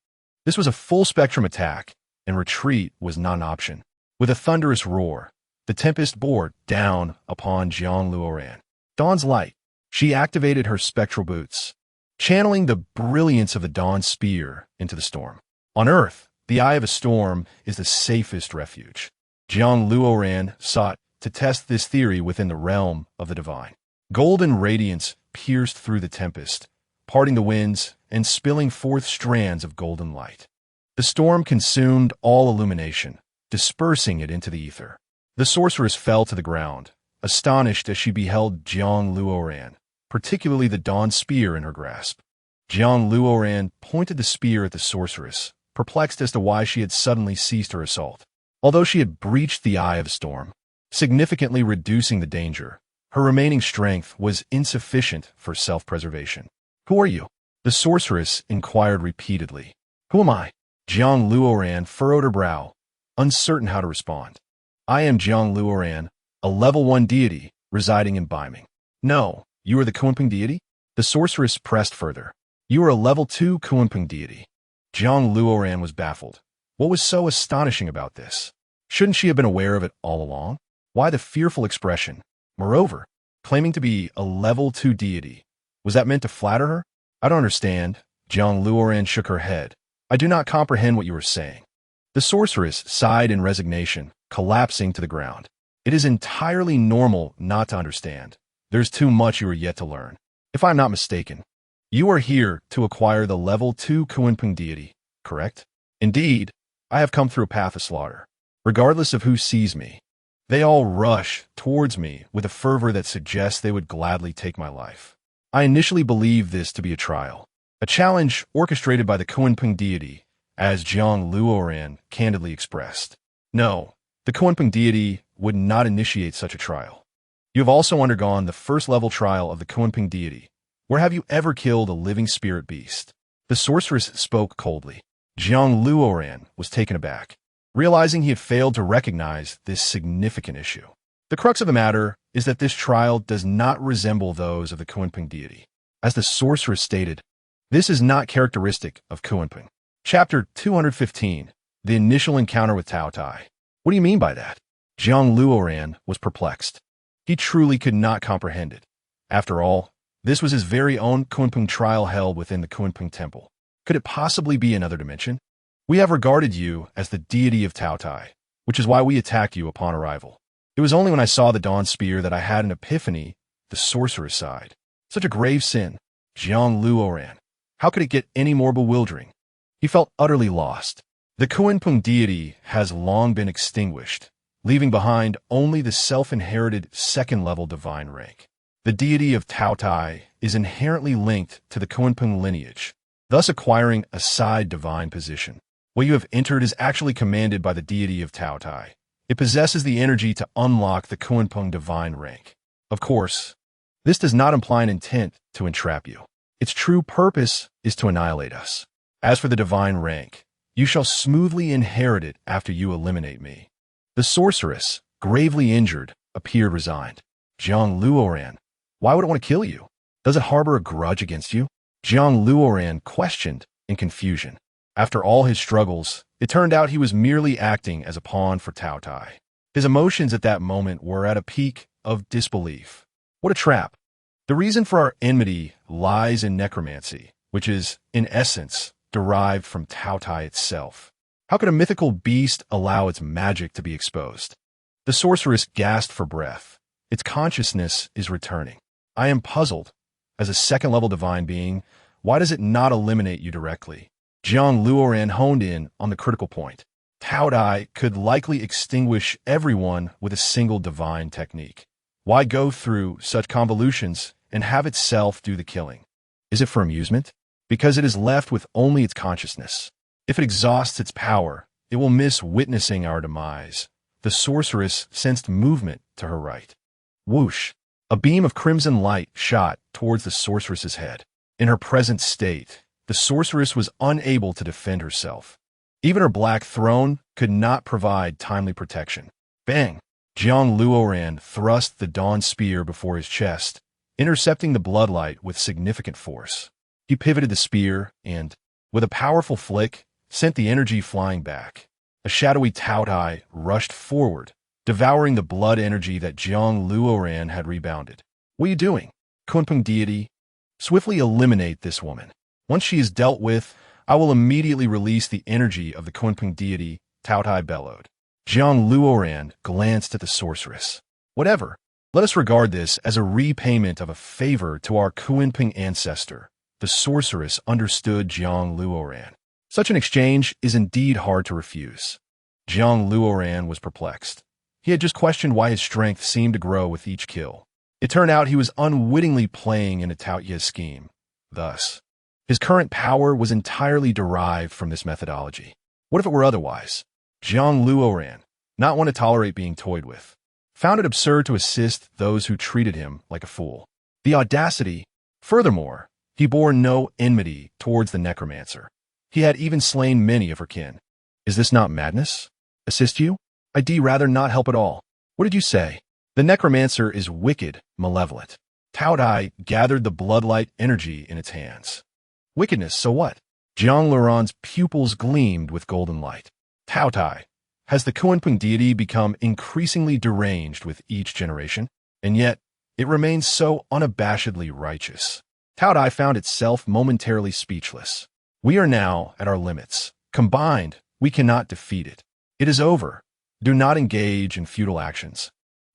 This was a full-spectrum attack, and retreat was not an option. With a thunderous roar, the tempest bore down upon Jiang Luoran. Dawn's light. She activated her spectral boots, channeling the brilliance of the dawn spear into the storm. On Earth, the eye of a storm is the safest refuge. Jiang Luoran sought to test this theory within the realm of the divine. Golden radiance pierced through the tempest, parting the winds and spilling forth strands of golden light. The storm consumed all illumination, dispersing it into the ether. The sorceress fell to the ground, astonished as she beheld Jiang Luoran, particularly the dawn spear in her grasp. Jiang Luoran pointed the spear at the sorceress, perplexed as to why she had suddenly ceased her assault. Although she had breached the eye of the storm, significantly reducing the danger. Her remaining strength was insufficient for self-preservation. "Who are you?" the sorceress inquired repeatedly. "Who am I?" Jiang Luoran furrowed her brow, uncertain how to respond. "I am Jiang Luoran, a level 1 deity residing in Baiming." "No, you are the Kunpeng deity?" The sorceress pressed further. "You are a level 2 Kunpeng deity." Jiang Luoran was baffled. What was so astonishing about this? Shouldn't she have been aware of it all along? Why the fearful expression? Moreover, claiming to be a level 2 deity, was that meant to flatter her? "I don't understand." Jiang Luoran shook her head. "I do not comprehend what you are saying." The sorceress sighed in resignation, collapsing to the ground. "It is entirely normal not to understand. There's too much you are yet to learn. If I'm not mistaken, you are here to acquire the level 2 Kunpeng deity, correct?" "Indeed, I have come through a path of slaughter. Regardless of who sees me, they all rush towards me with a fervor that suggests they would gladly take my life. I initially believed this to be a trial, a challenge orchestrated by the Kunpeng deity, as Jiang Luoran candidly expressed. No, the Kunpeng deity would not initiate such a trial. You have also undergone the first-level trial of the Kunpeng deity. Where have you ever killed a living spirit beast?" The sorceress spoke coldly. Jiang Luoran was taken aback, realizing he had failed to recognize this significant issue. The crux of the matter is that this trial does not resemble those of the Kunpeng deity. As the sorceress stated, this is not characteristic of Kunpeng. Chapter 215, The Initial Encounter with Tao Tai. What do you mean by that? Jiang Luoran was perplexed. He truly could not comprehend it. After all, this was his very own Kunpeng trial held within the Kunpeng temple. Could it possibly be another dimension? "We have regarded you as the deity of Tao Tai, which is why we attacked you upon arrival. It was only when I saw the dawn spear that I had an epiphany," the sorceress sighed. "Such a grave sin." Jiang Luoran. How could it get any more bewildering? He felt utterly lost. The Kunpeng deity has long been extinguished, leaving behind only the self-inherited second-level divine rank. The deity of Tao Tai is inherently linked to the Kunpeng lineage, thus acquiring a side divine position. What you have entered is actually commanded by the deity of Tao Tai. It possesses the energy to unlock the Kunpeng divine rank. Of course, this does not imply an intent to entrap you. Its true purpose is to annihilate us. As for the divine rank, you shall smoothly inherit it after you eliminate me." The sorceress, gravely injured, appeared resigned. "Jiang Luoran, why would it want to kill you? Does it harbor a grudge against you?" Jiang Luoran questioned in confusion. After all his struggles, it turned out he was merely acting as a pawn for Tao Tai. His emotions at that moment were at a peak of disbelief. What a trap. The reason for our enmity lies in necromancy, which is, in essence, derived from Tao Tai itself. How could a mythical beast allow its magic to be exposed? The sorceress gasped for breath. Its consciousness is returning. "I am puzzled. As a second-level divine being, why does it not eliminate you directly?" Jiang Luoran honed in on the critical point. Tao Tai could likely extinguish everyone with a single divine technique. Why go through such convolutions and have itself do the killing? Is it for amusement? Because it is left with only its consciousness. If it exhausts its power, it will miss witnessing our demise. The sorceress sensed movement to her right. Whoosh! A beam of crimson light shot towards the sorceress's head. In her present state, the sorceress was unable to defend herself. Even her black throne could not provide timely protection. Bang! Jiang Luoran thrust the dawn spear before his chest, intercepting the bloodlight with significant force. He pivoted the spear and, with a powerful flick, sent the energy flying back. A shadowy Tao Tai rushed forward, devouring the blood energy that Jiang Luoran had rebounded. "What are you doing? Kunpeng deity, swiftly eliminate this woman. Once she is dealt with, I will immediately release the energy of the Kunpeng deity," Tao Tai bellowed. Jiang Luoran glanced at the sorceress. "Whatever. Let us regard this as a repayment of a favor to our Kunpeng ancestor." The sorceress understood Jiang Luoran. Such an exchange is indeed hard to refuse. Jiang Luoran was perplexed. He had just questioned why his strength seemed to grow with each kill. It turned out he was unwittingly playing in a Tao Tai scheme. Thus, his current power was entirely derived from this methodology. What if it were otherwise? Jiang Luoran, not one to tolerate being toyed with. found it absurd to assist those who treated him like a fool. The audacity! Furthermore, he bore no enmity towards the necromancer. He had even slain many of her kin. Is this not madness? Assist you? I'd rather not help at all. What did you say? The necromancer is wicked, malevolent. Tao Dai gathered the bloodlight energy in its hands. Wickedness, so what? Jiang Luoran's pupils gleamed with golden light. Tao Dai, has the Kunpeng deity become increasingly deranged with each generation? And yet, it remains so unabashedly righteous. Tao Dai found itself momentarily speechless. We are now at our limits. Combined, we cannot defeat it. It is over. Do not engage in futile actions.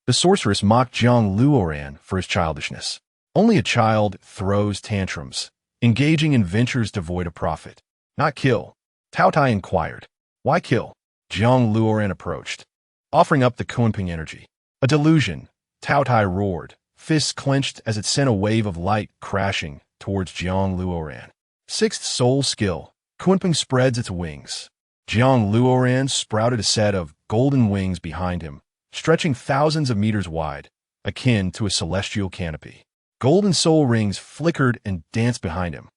The sorceress mocked Jiang Luoran for his childishness. Only a child throws tantrums, engaging in ventures devoid of profit. Not kill. Tao Tai inquired. Why kill? Jiang Luoran approached, offering up the Kunpeng energy. A delusion. Tao Tai roared, fists clenched as it sent a wave of light crashing towards Jiang Luoran. Sixth soul skill. Kunpeng spreads its wings. Jiang Luoran sprouted a set of golden wings behind him, stretching thousands of meters wide, akin to a celestial canopy. Golden soul rings flickered and danced behind him.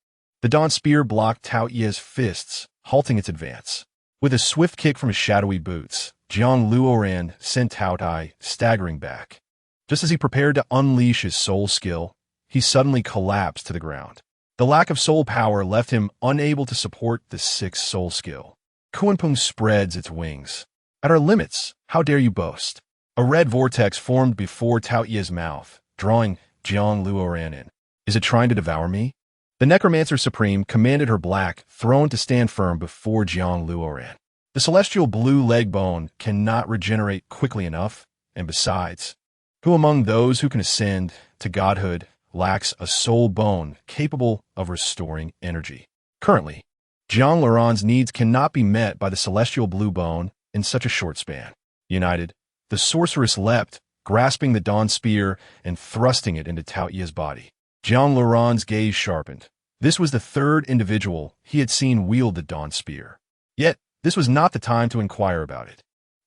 The dawn spear blocked Tao Ye's fists, halting its advance. With a swift kick from his shadowy boots, Jiang Luoran sent Tao Tai staggering back. Just as he prepared to unleash his soul skill, he suddenly collapsed to the ground. The lack of soul power left him unable to support the sixth soul skill. Kunpeng spreads its wings. At our limits, how dare you boast? A red vortex formed before Tao Ye's mouth, drawing Jiang Luoran in. Is it trying to devour me? The Necromancer Supreme commanded her black throne to stand firm before Jiang Luoran. The celestial blue leg bone cannot regenerate quickly enough, and besides, who among those who can ascend to godhood lacks a soul bone capable of restoring energy? Currently, Jiang Luoran's needs cannot be met by the celestial blue bone in such a short span. United, the sorceress leapt, grasping the dawn spear and thrusting it into Tao Ye's body. Jiang Luoran's gaze sharpened. This was the third individual he had seen wield the dawn spear. Yet, this was not the time to inquire about it.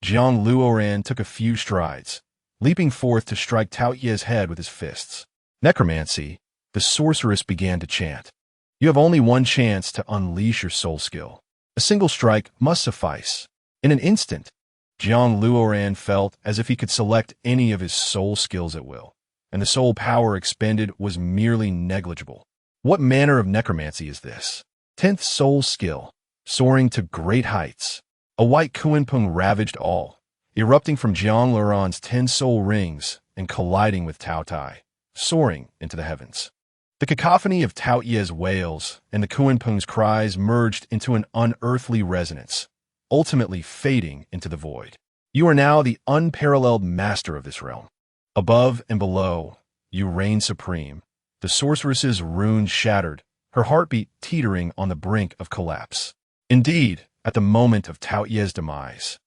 Jiang Luoran took a few strides, leaping forth to strike Tao Ye's head with his fists. Necromancy, the sorceress began to chant. You have only one chance to unleash your soul skill. A single strike must suffice. In an instant, Jiang Luoran felt as if he could select any of his soul skills at will, and the soul power expended was merely negligible. What manner of necromancy is this? 10th soul skill, soaring to great heights. A white Kunpeng ravaged all, erupting from Jiang Luoran's 10 soul rings and colliding with Tao Tai, soaring into the heavens. The cacophony of Tao Ye's wails and the Kunpeng's cries merged into an unearthly resonance, ultimately fading into the void. You are now the unparalleled master of this realm. Above and below, you reign supreme. The sorceress's runes shattered, her heartbeat teetering on the brink of collapse. Indeed, at the moment of Tao Ye's demise,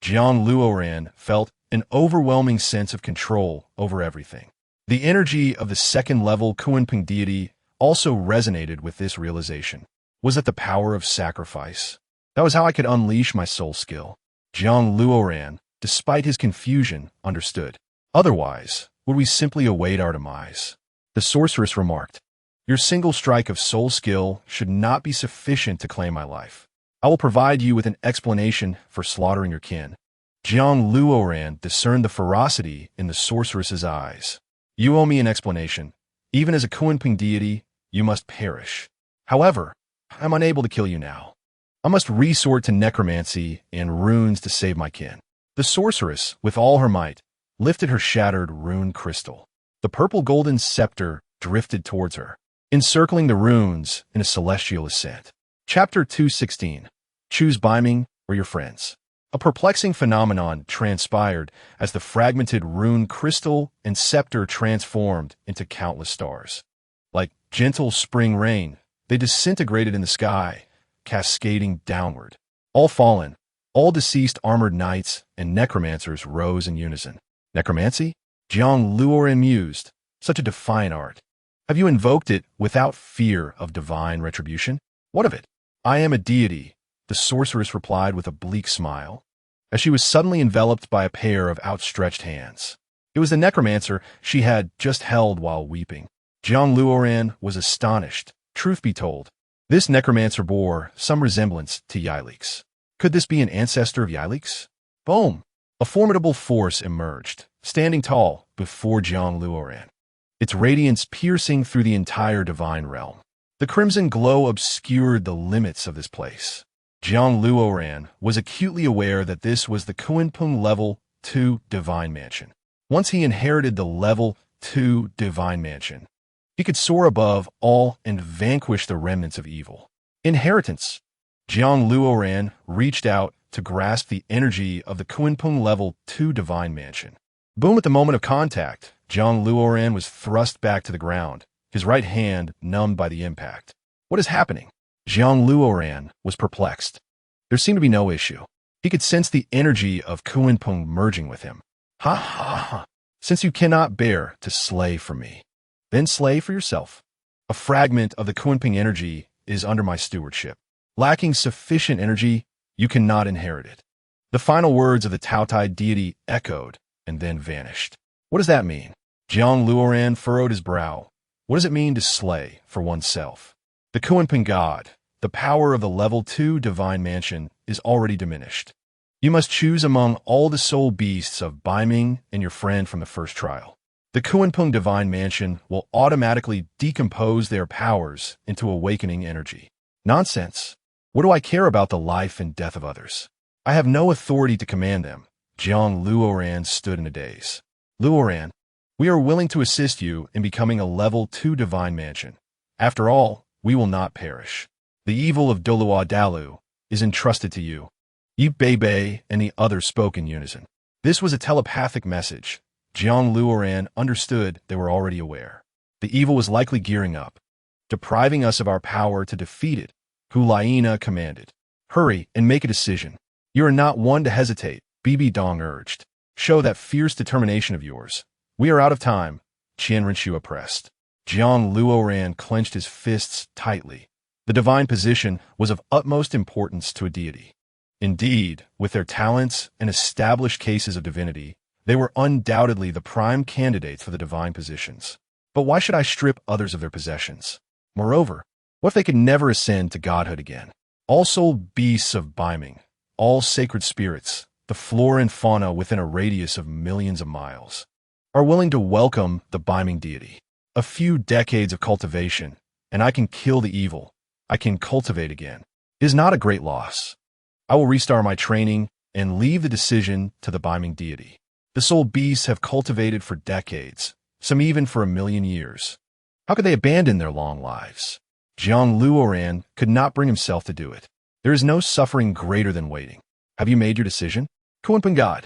Jiang Luoran felt an overwhelming sense of control over everything. The energy of the second-level Kunpeng deity also resonated with this realization. Was it the power of sacrifice? That was how I could unleash my soul skill. Jiang Luoran, despite his confusion, understood. Otherwise, would we simply await our demise? The sorceress remarked, your single strike of soul skill should not be sufficient to claim my life. I will provide you with an explanation for slaughtering your kin. Jiang Luoran discerned the ferocity in the sorceress's eyes. You owe me an explanation. Even as a Kunpeng deity, you must perish. However, I am unable to kill you now. I must resort to necromancy and runes to save my kin. The sorceress, with all her might, lifted her shattered rune crystal. The purple-golden scepter drifted towards her, encircling the runes in a celestial ascent. Chapter 216. Choose Biming or your friends. A perplexing phenomenon transpired as the fragmented rune crystal and scepter transformed into countless stars. Like gentle spring rain, they disintegrated in the sky, cascading downward. All fallen, all deceased armored knights and necromancers rose in unison. Necromancy? Jiang Luoran mused. Such a defiant art. Have you invoked it without fear of divine retribution? What of it? I am a deity, the sorceress replied with a bleak smile. as she was suddenly enveloped by a pair of outstretched hands. It was the necromancer she had just held while weeping. Jiang Luoran was astonished. Truth be told, this necromancer bore some resemblance to Yilix. Could this be an ancestor of Yilix? Boom! A formidable force emerged, standing tall before Jiang Luoran, its radiance piercing through the entire divine realm. The crimson glow obscured the limits of this place. Jiang Luoran was acutely aware that this was the Kunpeng Level 2 Divine Mansion. Once he inherited the Level 2 Divine Mansion, he could soar above all and vanquish the remnants of evil. Inheritance. Jiang Luoran reached out to grasp the energy of the Kunpeng Level 2 Divine Mansion. Boom! At the moment of contact, Jiang Luoran was thrust back to the ground, his right hand numbed by the impact. What is happening? Jiang Luoran was perplexed. There seemed to be no issue. He could sense the energy of Kunpeng merging with him. Ha ha ha! Since you cannot bear to slay for me, then slay for yourself. A fragment of the Kunpeng energy is under my stewardship. Lacking sufficient energy, you cannot inherit it. The final words of the Taotai deity echoed and then vanished. What does that mean? Jiang Luoran furrowed his brow. What does it mean to slay for oneself? The Kunpeng God, the power of the Level 2 Divine Mansion, is already diminished. You must choose among all the soul beasts of Baiming and your friend from the first trial. The Kunpeng Divine Mansion will automatically decompose their powers into awakening energy. Nonsense. What do I care about the life and death of others? I have no authority to command them. Jiang Luoran stood in a daze. Luoran, we are willing to assist you in becoming a Level 2 Divine Mansion. After all, we will not perish. The evil of Dolua Dalu is entrusted to you. Yi Bei and the others spoke in unison. This was a telepathic message. Jiang Luoran understood they were already aware. The evil was likely gearing up, depriving us of our power to defeat it. Hulaina commanded. Hurry and make a decision. You are not one to hesitate, Bibi Dong urged. Show that fierce determination of yours. We are out of time, Qian Renshu pressed. Jiang Luoran clenched his fists tightly. The divine position was of utmost importance to a deity. Indeed, with their talents and established cases of divinity, they were undoubtedly the prime candidates for the divine positions. But why should I strip others of their possessions? Moreover, what if they could never ascend to godhood again? All soul beasts of Baiming, all sacred spirits, the flora and fauna within a radius of millions of miles, are willing to welcome the Baiming deity. A few decades of cultivation, and I can kill the evil. I can cultivate again. It is not a great loss. I will restart my training and leave the decision to the Baiming deity. The soul beasts have cultivated for decades, some even for 1,000,000 years. How could they abandon their long lives? Jiang Luoran could not bring himself to do it. There is no suffering greater than waiting. Have you made your decision? Kunpeng God.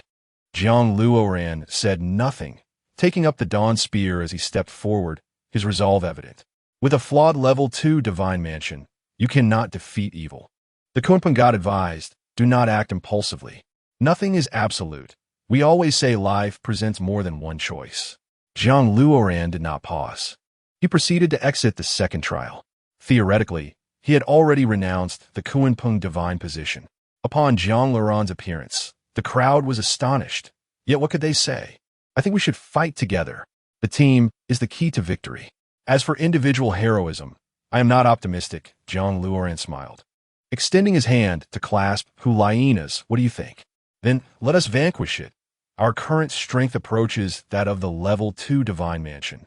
Jiang Luoran said nothing, taking up the dawn spear as he stepped forward, his resolve evident. With a flawed Level 2 Divine Mansion, you cannot defeat evil. The Kunpeng God advised, do not act impulsively. Nothing is absolute. We always say life presents more than one choice. Jiang Luoran did not pause. He proceeded to exit the second trial. Theoretically, he had already renounced the Kunpeng divine position. Upon Jiang Luoran's appearance, the crowd was astonished. Yet what could they say? I think we should fight together. The team is the key to victory. As for individual heroism, I am not optimistic, Jiang Luoran smiled. Extending his hand to clasp Hulaina's, what do you think? Then let us vanquish it. Our current strength approaches that of the Level 2 Divine Mansion.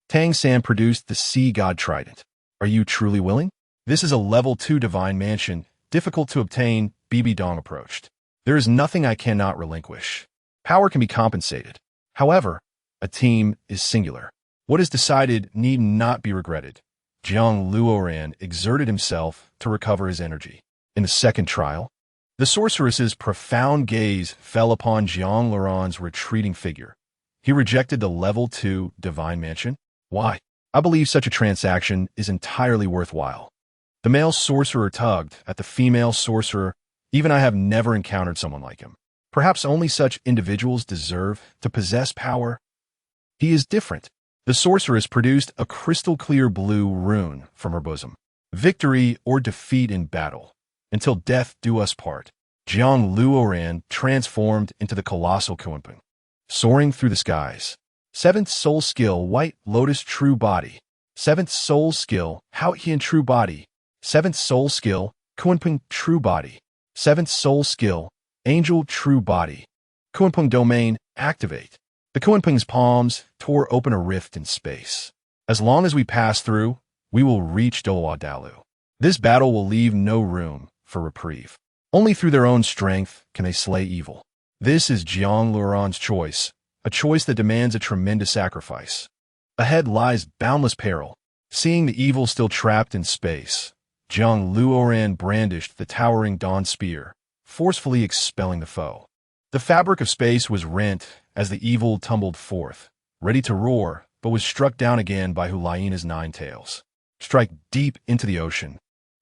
Tang San produced the Sea God Trident. Are you truly willing? This is a Level 2 Divine Mansion, difficult to obtain, Bibi Dong approached. There is nothing I cannot relinquish. Power can be compensated. However, a team is singular. What is decided need not be regretted. Jiang Luoran exerted himself to recover his energy. In the second trial, the sorceress's profound gaze fell upon Jiang Luoran's retreating figure. He rejected the Level 2 Divine Mansion. Why? I believe such a transaction is entirely worthwhile. The male sorcerer tugged at the female sorcerer. Even I have never encountered someone like him. Perhaps only such individuals deserve to possess power. He is different. The sorceress produced a crystal-clear blue rune from her bosom. Victory or defeat in battle, until death do us part. Jiang Luoran transformed into the colossal Kunpeng, soaring through the skies. Seventh soul skill, White Lotus True Body. Seventh soul skill, Haotian True Body. Seventh soul skill, Kunpeng True Body. Seventh soul skill, Angel True Body. Kunpeng domain, activate. The Kunpeng's palms tore open a rift in space. As long as we pass through, we will reach Dalu. This battle will leave no room for reprieve. Only through their own strength can they slay evil. This is Jiang Luoran's choice, a choice that demands a tremendous sacrifice. Ahead lies boundless peril. Seeing the evil still trapped in space, Jiang Luoran brandished the towering dawn spear, forcefully expelling the foe. The fabric of space was rent as the evil tumbled forth, ready to roar, but was struck down again by Hulaina's 9 tails. Strike deep into the ocean.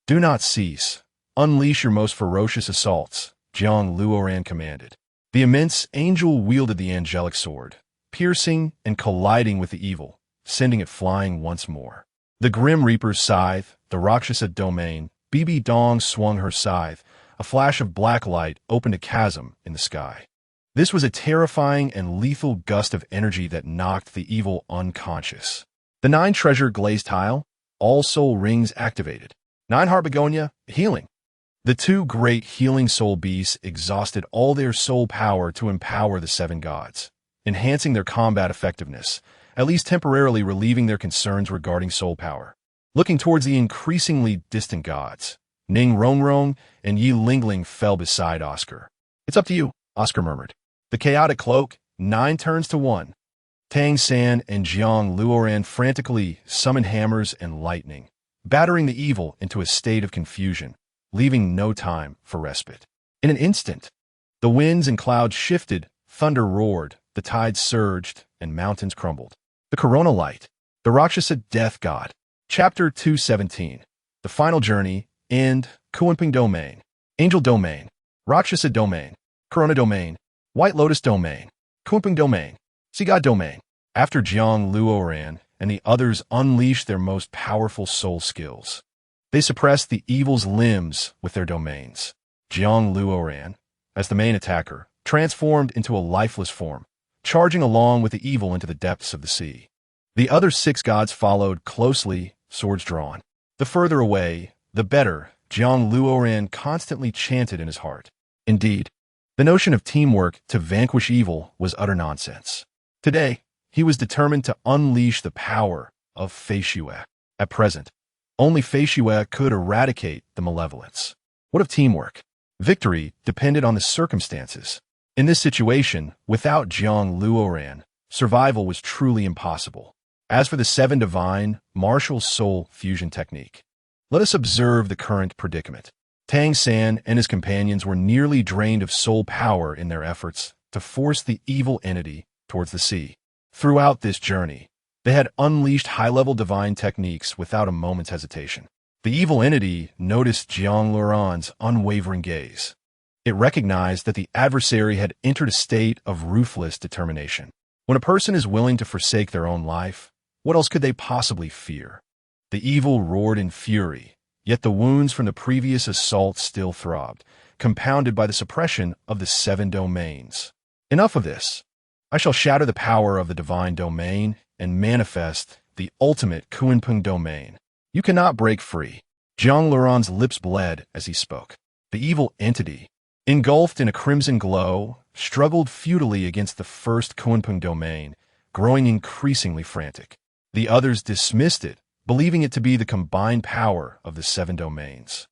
Do not cease. Unleash your most ferocious assaults, Jiang Luoran commanded. The immense angel wielded the angelic sword, piercing and colliding with the evil, sending it flying once more. The Grim Reaper's scythe, the Rakshasa domain, Bibi Dong swung her scythe. A flash of black light opened a chasm in the sky. This was a terrifying and lethal gust of energy that knocked the evil unconscious. The 9 treasure glazed tile, all soul rings activated. 9 heart begonia, healing. The 2 great healing soul beasts exhausted all their soul power to empower the 7 gods, enhancing their combat effectiveness, at least temporarily relieving their concerns regarding soul power. Looking towards the increasingly distant gods, Ning Rongrong and Yi Lingling fell beside Oscar. It's up to you, Oscar murmured. The chaotic cloak, 9 turns to 1. Tang San and Jiang Luoran frantically summoned hammers and lightning, battering the evil into a state of confusion, leaving no time for respite. In an instant, the winds and clouds shifted, thunder roared, the tides surged, and mountains crumbled. The Corona Light, the Rakshasa Death God. Chapter 217. The Final Journey, End, Kunpeng Domain, Angel Domain, Rakshasa Domain, Corona Domain, White Lotus Domain, Kunpeng Domain, Sea God Domain. After Jiang Luoran and the others unleashed their most powerful soul skills, they suppressed the evil's limbs with their domains. Jiang Luoran, as the main attacker, transformed into a lifeless form, charging along with the evil into the depths of the sea. The other 6 gods followed closely, swords drawn. The further away, the better, Jiang Luoran constantly chanted in his heart. Indeed, the notion of teamwork to vanquish evil was utter nonsense. Today, he was determined to unleash the power of Fei Xue. At present, only Fei Xue could eradicate the malevolence. What of teamwork? Victory depended on the circumstances. In this situation, without Jiang Luoran, survival was truly impossible. As for the 7 divine, martial soul fusion technique, let us observe the current predicament. Tang San and his companions were nearly drained of soul power in their efforts to force the evil entity towards the sea. Throughout this journey, they had unleashed high-level divine techniques without a moment's hesitation. The evil entity noticed Jiang Luoran's unwavering gaze. It recognized that the adversary had entered a state of ruthless determination. When a person is willing to forsake their own life, what else could they possibly fear? The evil roared in fury, yet the wounds from the previous assault still throbbed, compounded by the suppression of the 7 domains. Enough of this. I shall shatter the power of the divine domain and manifest the ultimate Kunpeng domain. You cannot break free. Jiang Luoran's lips bled as he spoke. The evil entity, engulfed in a crimson glow, struggled futilely against the first Kunpeng domain, growing increasingly frantic. The others dismissed it, believing it to be the combined power of the 7 domains.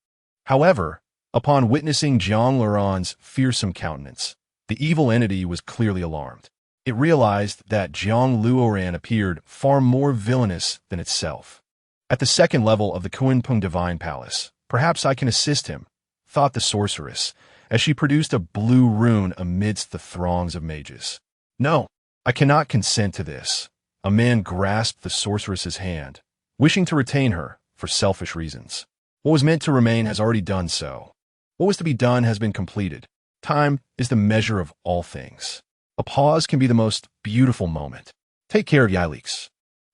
However, upon witnessing Jiang Luoran's fearsome countenance, the evil entity was clearly alarmed. It realized that Jiang Luoran appeared far more villainous than itself. At the 2nd level of the Kunpeng Divine Palace, perhaps I can assist him, thought the sorceress, as she produced a blue rune amidst the throngs of mages. No, I cannot consent to this. A man grasped the sorceress's hand, wishing to retain her for selfish reasons. What was meant to remain has already done so. What was to be done has been completed. Time is the measure of all things. A pause can be the most beautiful moment. Take care of Yilix.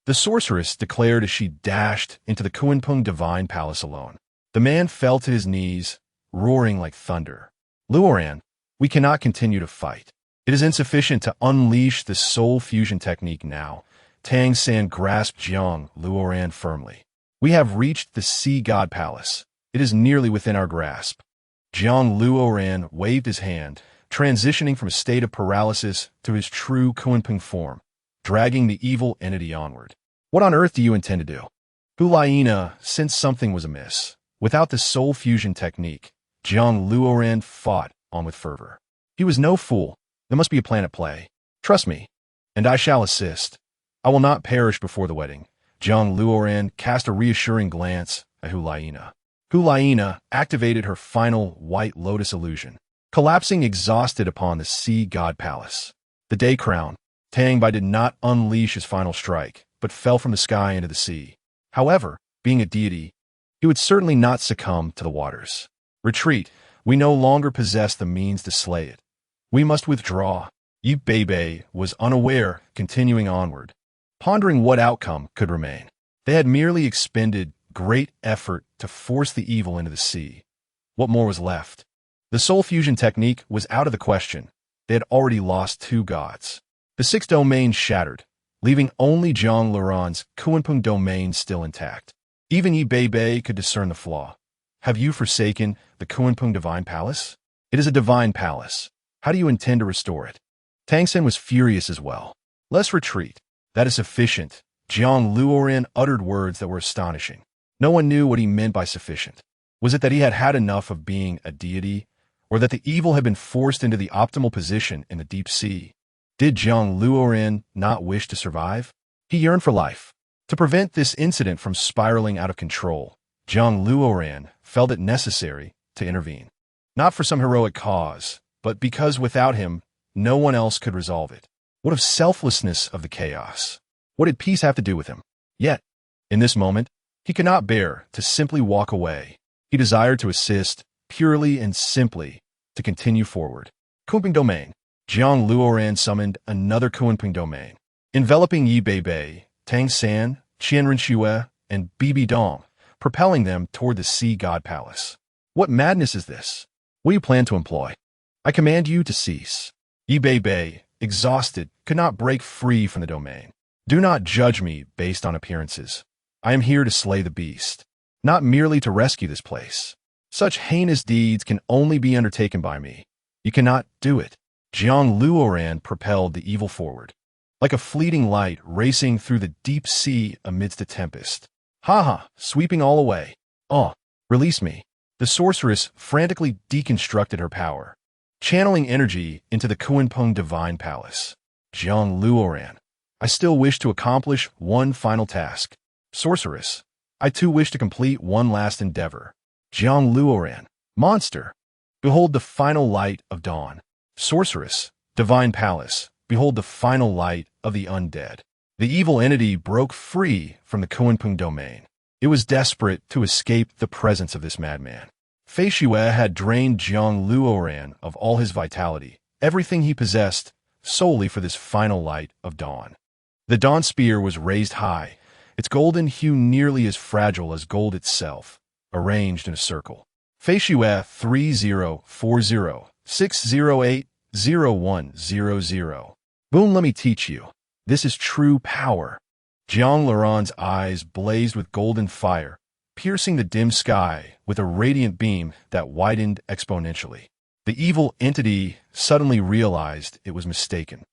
The sorceress declared as she dashed into the Kunpeng Divine Palace alone. The man fell to his knees, roaring like thunder. Luoran, we cannot continue to fight. It is insufficient to unleash the soul fusion technique now. Tang San grasped Jiang Luoran firmly. We have reached the Sea God Palace. It is nearly within our grasp. Jiang Luoran waved his hand, transitioning from a state of paralysis to his true Kunpeng form, dragging the evil entity onward. What on earth do you intend to do? Hulaina sensed something was amiss. Without the soul fusion technique, Jiang Luoran fought on with fervor. He was no fool. There must be a plan at play. Trust me, and I shall assist. I will not perish before the wedding. Jiang Luoran cast a reassuring glance at Hulaina. Hulaina activated her final White Lotus illusion, collapsing exhausted upon the Sea God Palace. The day crown. Tang Bai did not unleash his final strike, but fell from the sky into the sea. However, being a deity, he would certainly not succumb to the waters. Retreat. We no longer possess the means to slay it. We must withdraw. Yi Bei was unaware, continuing onward, pondering what outcome could remain. They had merely expended great effort to force the evil into the sea. What more was left? The soul fusion technique was out of the question. They had already lost 2 gods. The 6 domains shattered, leaving only Jiang Luoran's Kunpeng domain still intact. Even Yi Bei could discern the flaw. Have you forsaken the Kunpeng Divine Palace? It is a divine palace. How do you intend to restore it? Tang Sen was furious as well. Let's retreat. That is sufficient. Jiang Luoran uttered words that were astonishing. No one knew what he meant by sufficient. Was it that he had had enough of being a deity, or that the evil had been forced into the optimal position in the deep sea? Did Jiang Luoran not wish to survive? He yearned for life. To prevent this incident from spiraling out of control, Jiang Luoran felt it necessary to intervene. Not for some heroic cause, but because without him, no one else could resolve it. What of selflessness of the chaos? What did peace have to do with him? Yet, in this moment, he could not bear to simply walk away. He desired to assist, purely and simply, to continue forward. Kunpeng Domain. Jiang Luoran summoned another Kunpeng Domain, enveloping Yi Bei, Tang San, Qianren Xue, and Bibi Dong, propelling them toward the Sea God Palace. What madness is this? What do you plan to employ? I command you to cease. Yi Bei, exhausted, could not break free from the domain. Do not judge me based on appearances. I am here to slay the beast, not merely to rescue this place. Such heinous deeds can only be undertaken by me. You cannot do it. Jiang Luoran propelled the evil forward, like a fleeting light racing through the deep sea amidst a tempest. Ha! Sweeping all away. Oh, release me. The sorceress frantically deconstructed her power, channeling energy into the Kunpeng Divine Palace. Jiang Luoran, I still wish to accomplish one final task. Sorceress, I too wish to complete one last endeavor. Jiang Luoran, monster, behold the final light of dawn. Sorceress, Divine Palace, behold the final light of the undead. The evil entity broke free from the Kunpeng domain. It was desperate to escape the presence of this madman. Fei Xue had drained Jiang Luoran of all his vitality, everything he possessed, solely for this final light of dawn. The dawn spear was raised high, its golden hue nearly as fragile as gold itself, arranged in a circle. Fei Xue 3040-608-0100. Boom, let me teach you. This is true power. Jiang Luoran's eyes blazed with golden fire, piercing the dim sky with a radiant beam that widened exponentially. The evil entity suddenly realized it was mistaken.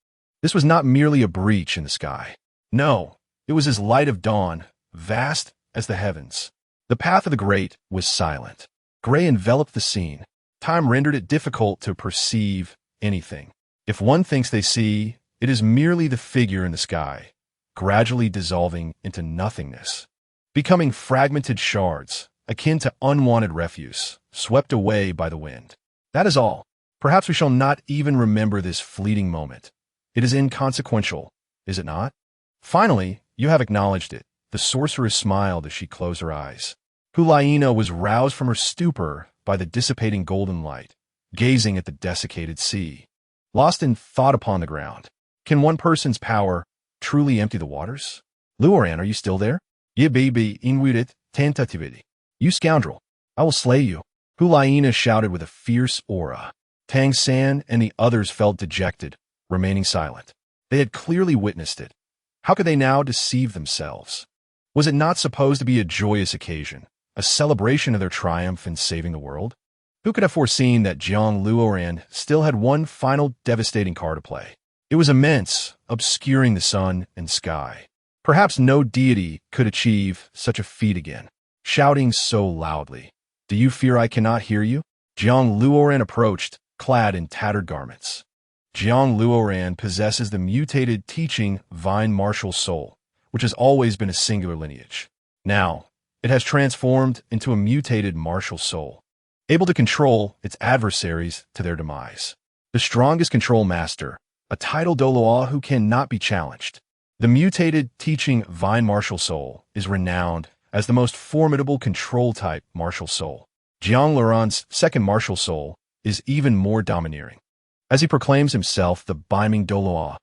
This was not merely a breach in the sky. No, it was as light of dawn, vast as the heavens. The path of the great was silent. Gray enveloped the scene. Time rendered it difficult to perceive anything. If one thinks they see, it is merely the figure in the sky, gradually dissolving into nothingness, becoming fragmented shards, akin to unwanted refuse, swept away by the wind. That is all. Perhaps we shall not even remember this fleeting moment. It is inconsequential, is it not? Finally, you have acknowledged it. The sorceress smiled as she closed her eyes. Hulaina was roused from her stupor by the dissipating golden light, gazing at the desiccated sea. Lost in thought upon the ground, can one person's power truly empty the waters? Luoran, are you still there? Ye baby inwudet tentativity. You scoundrel, I will slay you. Hulaina shouted with a fierce aura. Tang San and the others felt dejected, remaining silent. They had clearly witnessed it. How could they now deceive themselves? Was it not supposed to be a joyous occasion, a celebration of their triumph in saving the world? Who could have foreseen that Jiang Luoran still had one final devastating card to play? It was immense, obscuring the sun and sky. Perhaps no deity could achieve such a feat again. Shouting so loudly, "Do you fear I cannot hear you?" Jiang Luoran approached, clad in tattered garments. Jiang Luoran possesses the mutated teaching Vine Martial Soul, which has always been a singular lineage. Now, it has transformed into a mutated martial soul, able to control its adversaries to their demise. The strongest control master, a title Doloa who cannot be challenged. The mutated teaching Vine Martial Soul is renowned as the most formidable control-type martial soul. Jiang Luoran's second martial soul is even more domineering. As he proclaims himself the Beiming Doloa,